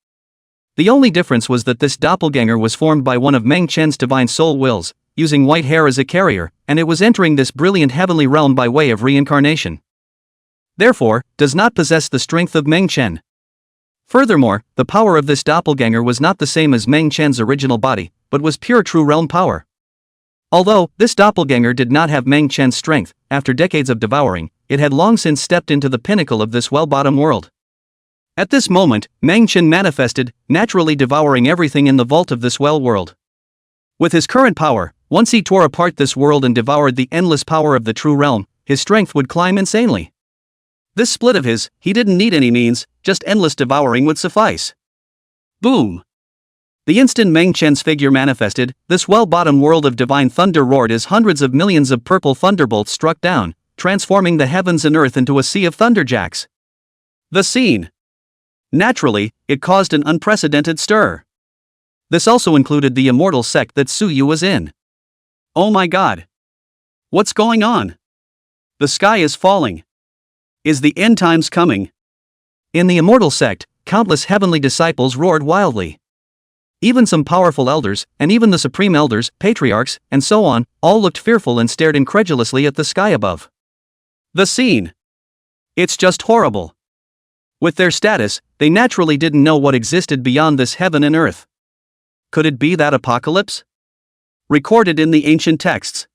The only difference was that this doppelganger was formed by one of Meng Chen's divine soul wills, using white hair as a carrier, and it was entering this brilliant heavenly realm by way of reincarnation. Therefore, does not possess the strength of Meng Chen. Furthermore, the power of this doppelganger was not the same as Meng Chen's original body, but was pure true realm power. Although, this doppelganger did not have Meng Chen's strength, after decades of devouring, it had long since stepped into the pinnacle of this well-bottom world. At this moment, Meng Chen manifested, naturally devouring everything in the vault of this well world. With his current power, once he tore apart this world and devoured the endless power of the true realm, his strength would climb insanely. This split of his, he didn't need any means, just endless devouring would suffice. Boom! The instant Meng Chen's figure manifested, this well-bottom world of divine thunder roared as hundreds of millions of purple thunderbolts struck down, transforming the heavens and earth into a sea of thunderjacks. The scene. Naturally, it caused an unprecedented stir. This also included the immortal sect that Suyu was in. Oh my god! What's going on? The sky is falling. Is the end times coming? In the immortal sect, countless heavenly disciples roared wildly. Even some powerful elders, and even the supreme elders, patriarchs, and so on, all looked fearful and stared incredulously at the sky above. The scene. It's just horrible. With their status, they naturally didn't know what existed beyond this heaven and earth. Could it be that apocalypse? Recorded in the ancient texts.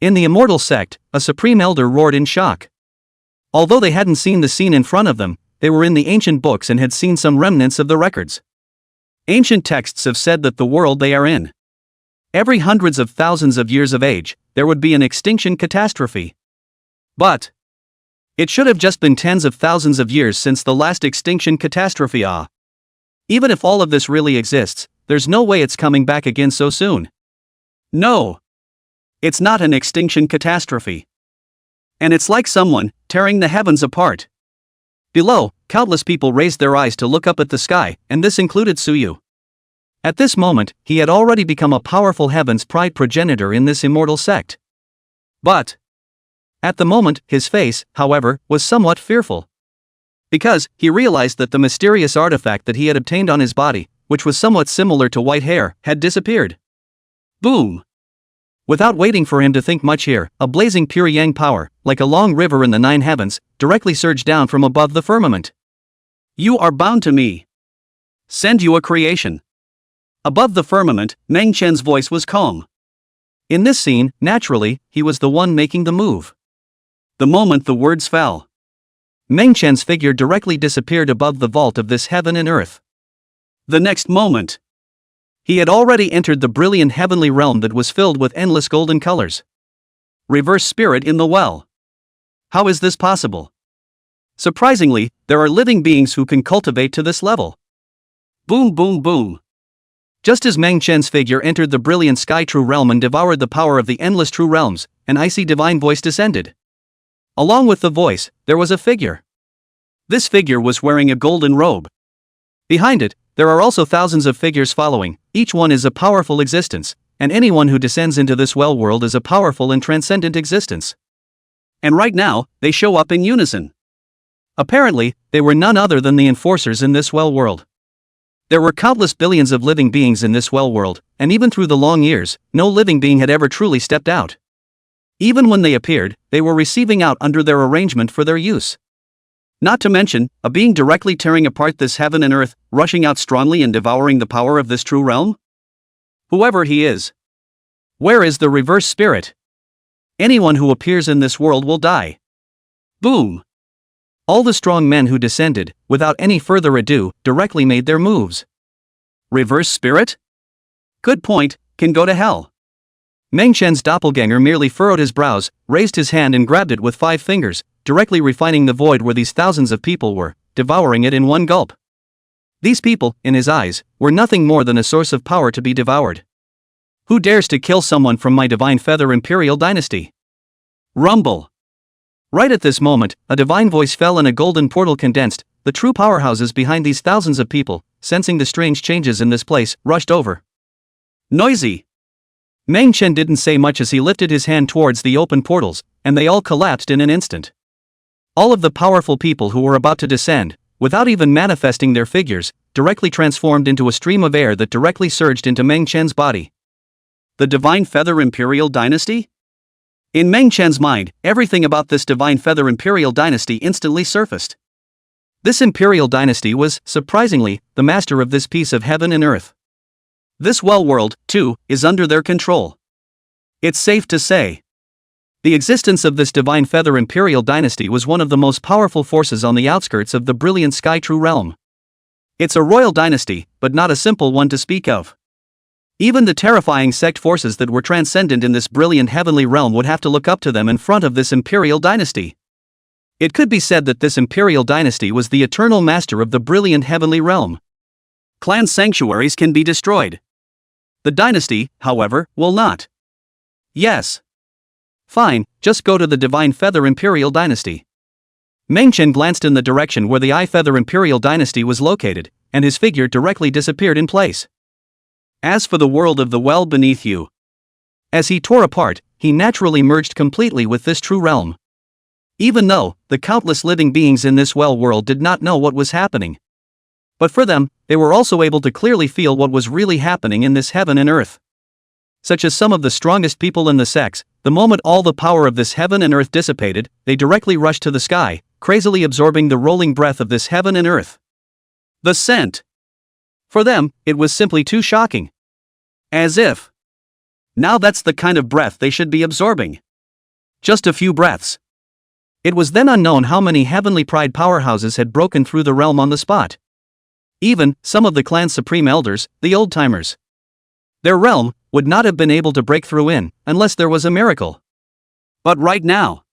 In the immortal sect, a supreme elder roared in shock. Although they hadn't seen the scene in front of them, they were in the ancient books and had seen some remnants of the records. Ancient texts have said that the world they are in, every hundreds of thousands of years of age, there would be an extinction catastrophe. But it should have just been tens of thousands of years since the last extinction catastrophe. Even if all of this really exists, there's no way it's coming back again so soon. No. It's not an extinction catastrophe. And it's like someone tearing the heavens apart. Below, countless people raised their eyes to look up at the sky, and this included Suyu. At this moment, he had already become a powerful heaven's pride progenitor in this immortal sect. But at the moment, his face, however, was somewhat fearful. Because he realized that the mysterious artifact that he had obtained on his body, which was somewhat similar to white hair, had disappeared. Boom! Without waiting for him to think much here, a blazing pure yang power, like a long river in the nine heavens, directly surged down from above the firmament. You are bound to me. Send you a creation. Above the firmament, Meng Chen's voice was calm. In this scene, naturally, he was the one making the move. The moment the words fell, Meng Chen's figure directly disappeared above the vault of this heaven and earth. The next moment, he had already entered the brilliant heavenly realm that was filled with endless golden colors. Reverse spirit in the well. How is this possible? Surprisingly, there are living beings who can cultivate to this level. Boom, boom, boom. Just as Meng Chen's figure entered the brilliant sky true realm and devoured the power of the endless true realms, an icy divine voice descended. Along with the voice, there was a figure. This figure was wearing a golden robe. Behind it, there are also thousands of figures following, each one is a powerful existence, and anyone who descends into this well world is a powerful and transcendent existence. And right now, they show up in unison. Apparently, they were none other than the enforcers in this well world. There were countless billions of living beings in this well world, and even through the long years, no living being had ever truly stepped out. Even when they appeared, they were receiving out under their arrangement for their use. Not to mention, a being directly tearing apart this heaven and earth, rushing out strongly and devouring the power of this true realm? Whoever he is. Where is the reverse spirit? Anyone who appears in this world will die. Boom! All the strong men who descended, without any further ado, directly made their moves. Reverse spirit? Good point, can go to hell. Meng Chen's doppelganger merely furrowed his brows, raised his hand and grabbed it with 5 fingers, directly refining the void where these thousands of people were, devouring it in one gulp. These people, in his eyes, were nothing more than a source of power to be devoured. Who dares to kill someone from my divine feather imperial dynasty? Rumble. Right at this moment, a divine voice fell and a golden portal condensed. The true powerhouses behind these thousands of people, sensing the strange changes in this place, rushed over. Noisy. Meng Chen didn't say much as he lifted his hand towards the open portals, and they all collapsed in an instant. All of the powerful people who were about to descend, without even manifesting their figures, directly transformed into a stream of air that directly surged into Meng Chen's body. The Divine Feather Imperial Dynasty? In Meng Chen's mind, everything about this Divine Feather Imperial Dynasty instantly surfaced. This Imperial Dynasty was, surprisingly, the master of this piece of heaven and earth. This well world, too, is under their control. It's safe to say. The existence of this Divine Feather Imperial Dynasty was one of the most powerful forces on the outskirts of the brilliant Sky True Realm. It's a royal dynasty, but not a simple one to speak of. Even the terrifying sect forces that were transcendent in this brilliant heavenly realm would have to look up to them in front of this Imperial Dynasty. It could be said that this Imperial Dynasty was the eternal master of the brilliant heavenly realm. Clan sanctuaries can be destroyed. The dynasty, however, will not. Yes. Fine, just go to the Divine Feather Imperial Dynasty. Meng Chen glanced in the direction where the Eye Feather Imperial Dynasty was located, and his figure directly disappeared in place. As for the world of the well beneath you, as he tore apart, he naturally merged completely with this true realm. Even though, the countless living beings in this well world did not know what was happening. But for them, they were also able to clearly feel what was really happening in this heaven and earth. Such as some of the strongest people in the sex, the moment all the power of this heaven and earth dissipated, they directly rushed to the sky, crazily absorbing the rolling breath of this heaven and earth. The scent. For them, it was simply too shocking. As if. Now that's the kind of breath they should be absorbing. Just a few breaths. It was then unknown how many heavenly pride powerhouses had broken through the realm on the spot. Even some of the clan's supreme elders, the old-timers. Their realm would not have been able to break through in, unless there was a miracle. But right now,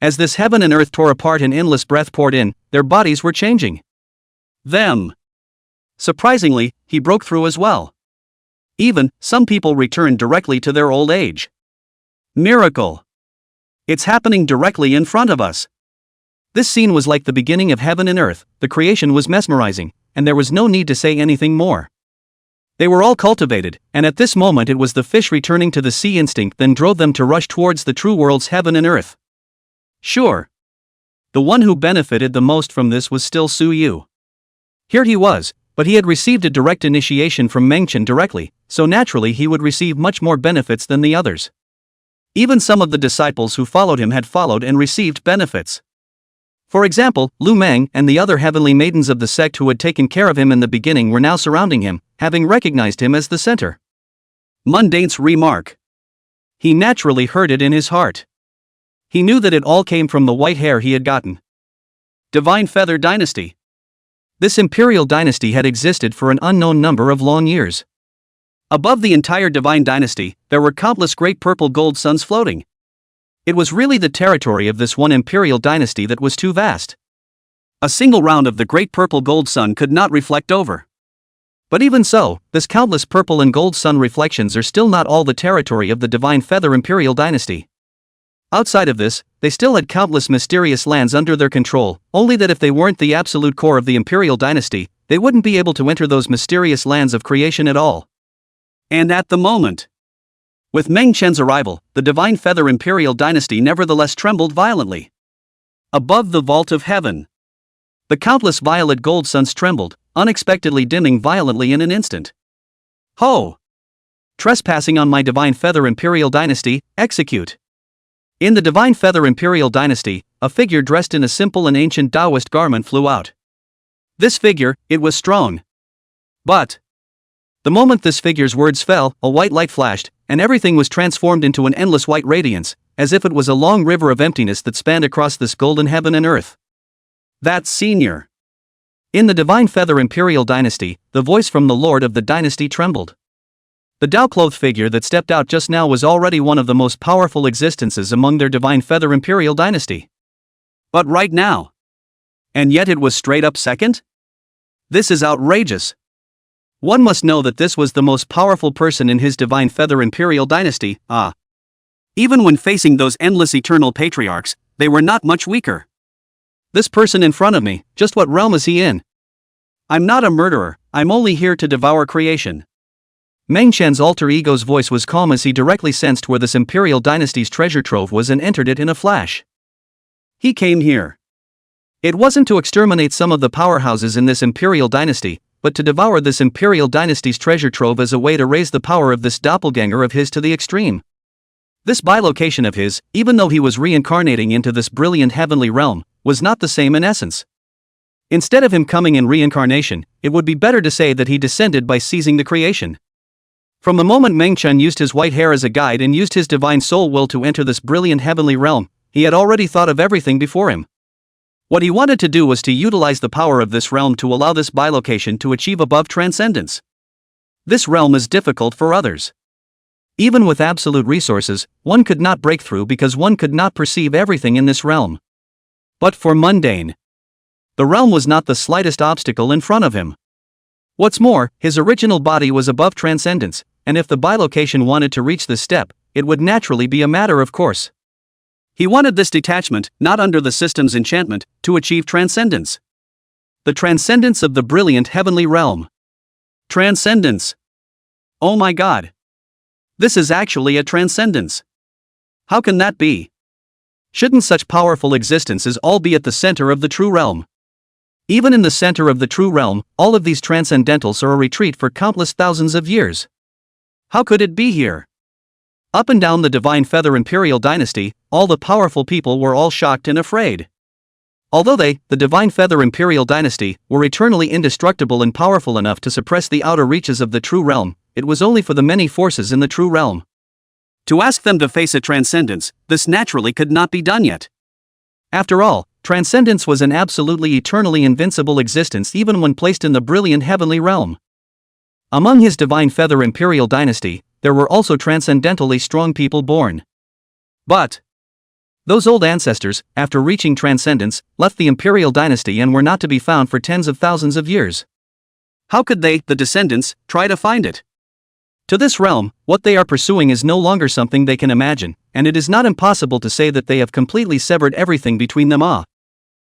as this heaven and earth tore apart and endless breath poured in, their bodies were changing. Them. Surprisingly, he broke through as well. Even, some people returned directly to their old age. Miracle. It's happening directly in front of us. This scene was like the beginning of heaven and earth, the creation was mesmerizing, and there was no need to say anything more. They were all cultivated, and at this moment it was the fish returning to the sea instinct that drove them to rush towards the true world's heaven and earth. Sure. The one who benefited the most from this was still Su Yu. Here he was, but he had received a direct initiation from Mengchen directly, so naturally he would receive much more benefits than the others. Even some of the disciples who followed him had followed and received benefits. For example, Lu Meng and the other heavenly maidens of the sect who had taken care of him in the beginning were now surrounding him, having recognized him as the center. Mundane's remark. He naturally heard it in his heart. He knew that it all came from the white hair he had gotten. Divine Feather Dynasty. This imperial dynasty had existed for an unknown number of long years. Above the entire divine dynasty, there were countless great purple gold suns floating. It was really the territory of this one imperial dynasty that was too vast. A single round of the great purple gold sun could not reflect over. But even so, this countless purple and gold sun reflections are still not all the territory of the divine feather imperial dynasty. Outside of this, they still had countless mysterious lands under their control, only that if they weren't the absolute core of the imperial dynasty, they wouldn't be able to enter those mysterious lands of creation at all. And at the moment, with Meng Chen's arrival, the divine feather imperial dynasty nevertheless trembled violently. Above the vault of heaven, the countless violet gold suns trembled, unexpectedly dimming violently in an instant. Ho! Trespassing on my divine feather imperial dynasty, execute! In the divine feather imperial dynasty, a figure dressed in a simple and ancient Taoist garment flew out. This figure, it was strong. But the moment this figure's words fell, a white light flashed, and everything was transformed into an endless white radiance, as if it was a long river of emptiness that spanned across this golden heaven and earth. That's senior. In the divine feather imperial dynasty, the voice from the lord of the dynasty trembled. The Tao-clothed figure that stepped out just now was already one of the most powerful existences among their divine feather imperial dynasty. But right now, and yet it was straight up second? This is outrageous. One must know that this was the most powerful person in his divine feather imperial dynasty. Even when facing those endless eternal patriarchs, they were not much weaker. This person in front of me, just what realm is he in? I'm not a murderer, I'm only here to devour creation. Meng Chen's alter ego's voice was calm as he directly sensed where this imperial dynasty's treasure trove was and entered it in a flash. He came here. It wasn't to exterminate some of the powerhouses in this imperial dynasty, but to devour this imperial dynasty's treasure trove as a way to raise the power of this doppelganger of his to the extreme. This bilocation of his, even though he was reincarnating into this brilliant heavenly realm, was not the same in essence. Instead of him coming in reincarnation, it would be better to say that he descended by seizing the creation. From the moment Meng Chen used his white hair as a guide and used his divine soul will to enter this brilliant heavenly realm, he had already thought of everything before him. What he wanted to do was to utilize the power of this realm to allow this bilocation to achieve above transcendence. This realm is difficult for others. Even with absolute resources, one could not break through because one could not perceive everything in this realm. But for Mundane, the realm was not the slightest obstacle in front of him. What's more, his original body was above transcendence, and if the bilocation wanted to reach this step, it would naturally be a matter of course. He wanted this detachment, not under the system's enchantment, to achieve transcendence. The transcendence of the brilliant heavenly realm. Transcendence. Oh my God. This is actually a transcendence. How can that be? Shouldn't such powerful existences all be at the center of the true realm? Even in the center of the true realm, all of these transcendentals are a retreat for countless thousands of years. How could it be here? Up and down the Divine Feather Imperial Dynasty, all the powerful people were all shocked and afraid. Although they, the Divine Feather Imperial Dynasty, were eternally indestructible and powerful enough to suppress the outer reaches of the true realm, it was only for the many forces in the true realm. To ask them to face a transcendence, this naturally could not be done yet. After all, transcendence was an absolutely eternally invincible existence even when placed in the brilliant heavenly realm. Among his Divine Feather Imperial Dynasty, there were also transcendentally strong people born. But those old ancestors, after reaching transcendence, left the Imperial Dynasty and were not to be found for tens of thousands of years. How could they, the descendants, try to find it? To this realm, what they are pursuing is no longer something they can imagine, and it is not impossible to say that they have completely severed everything between them.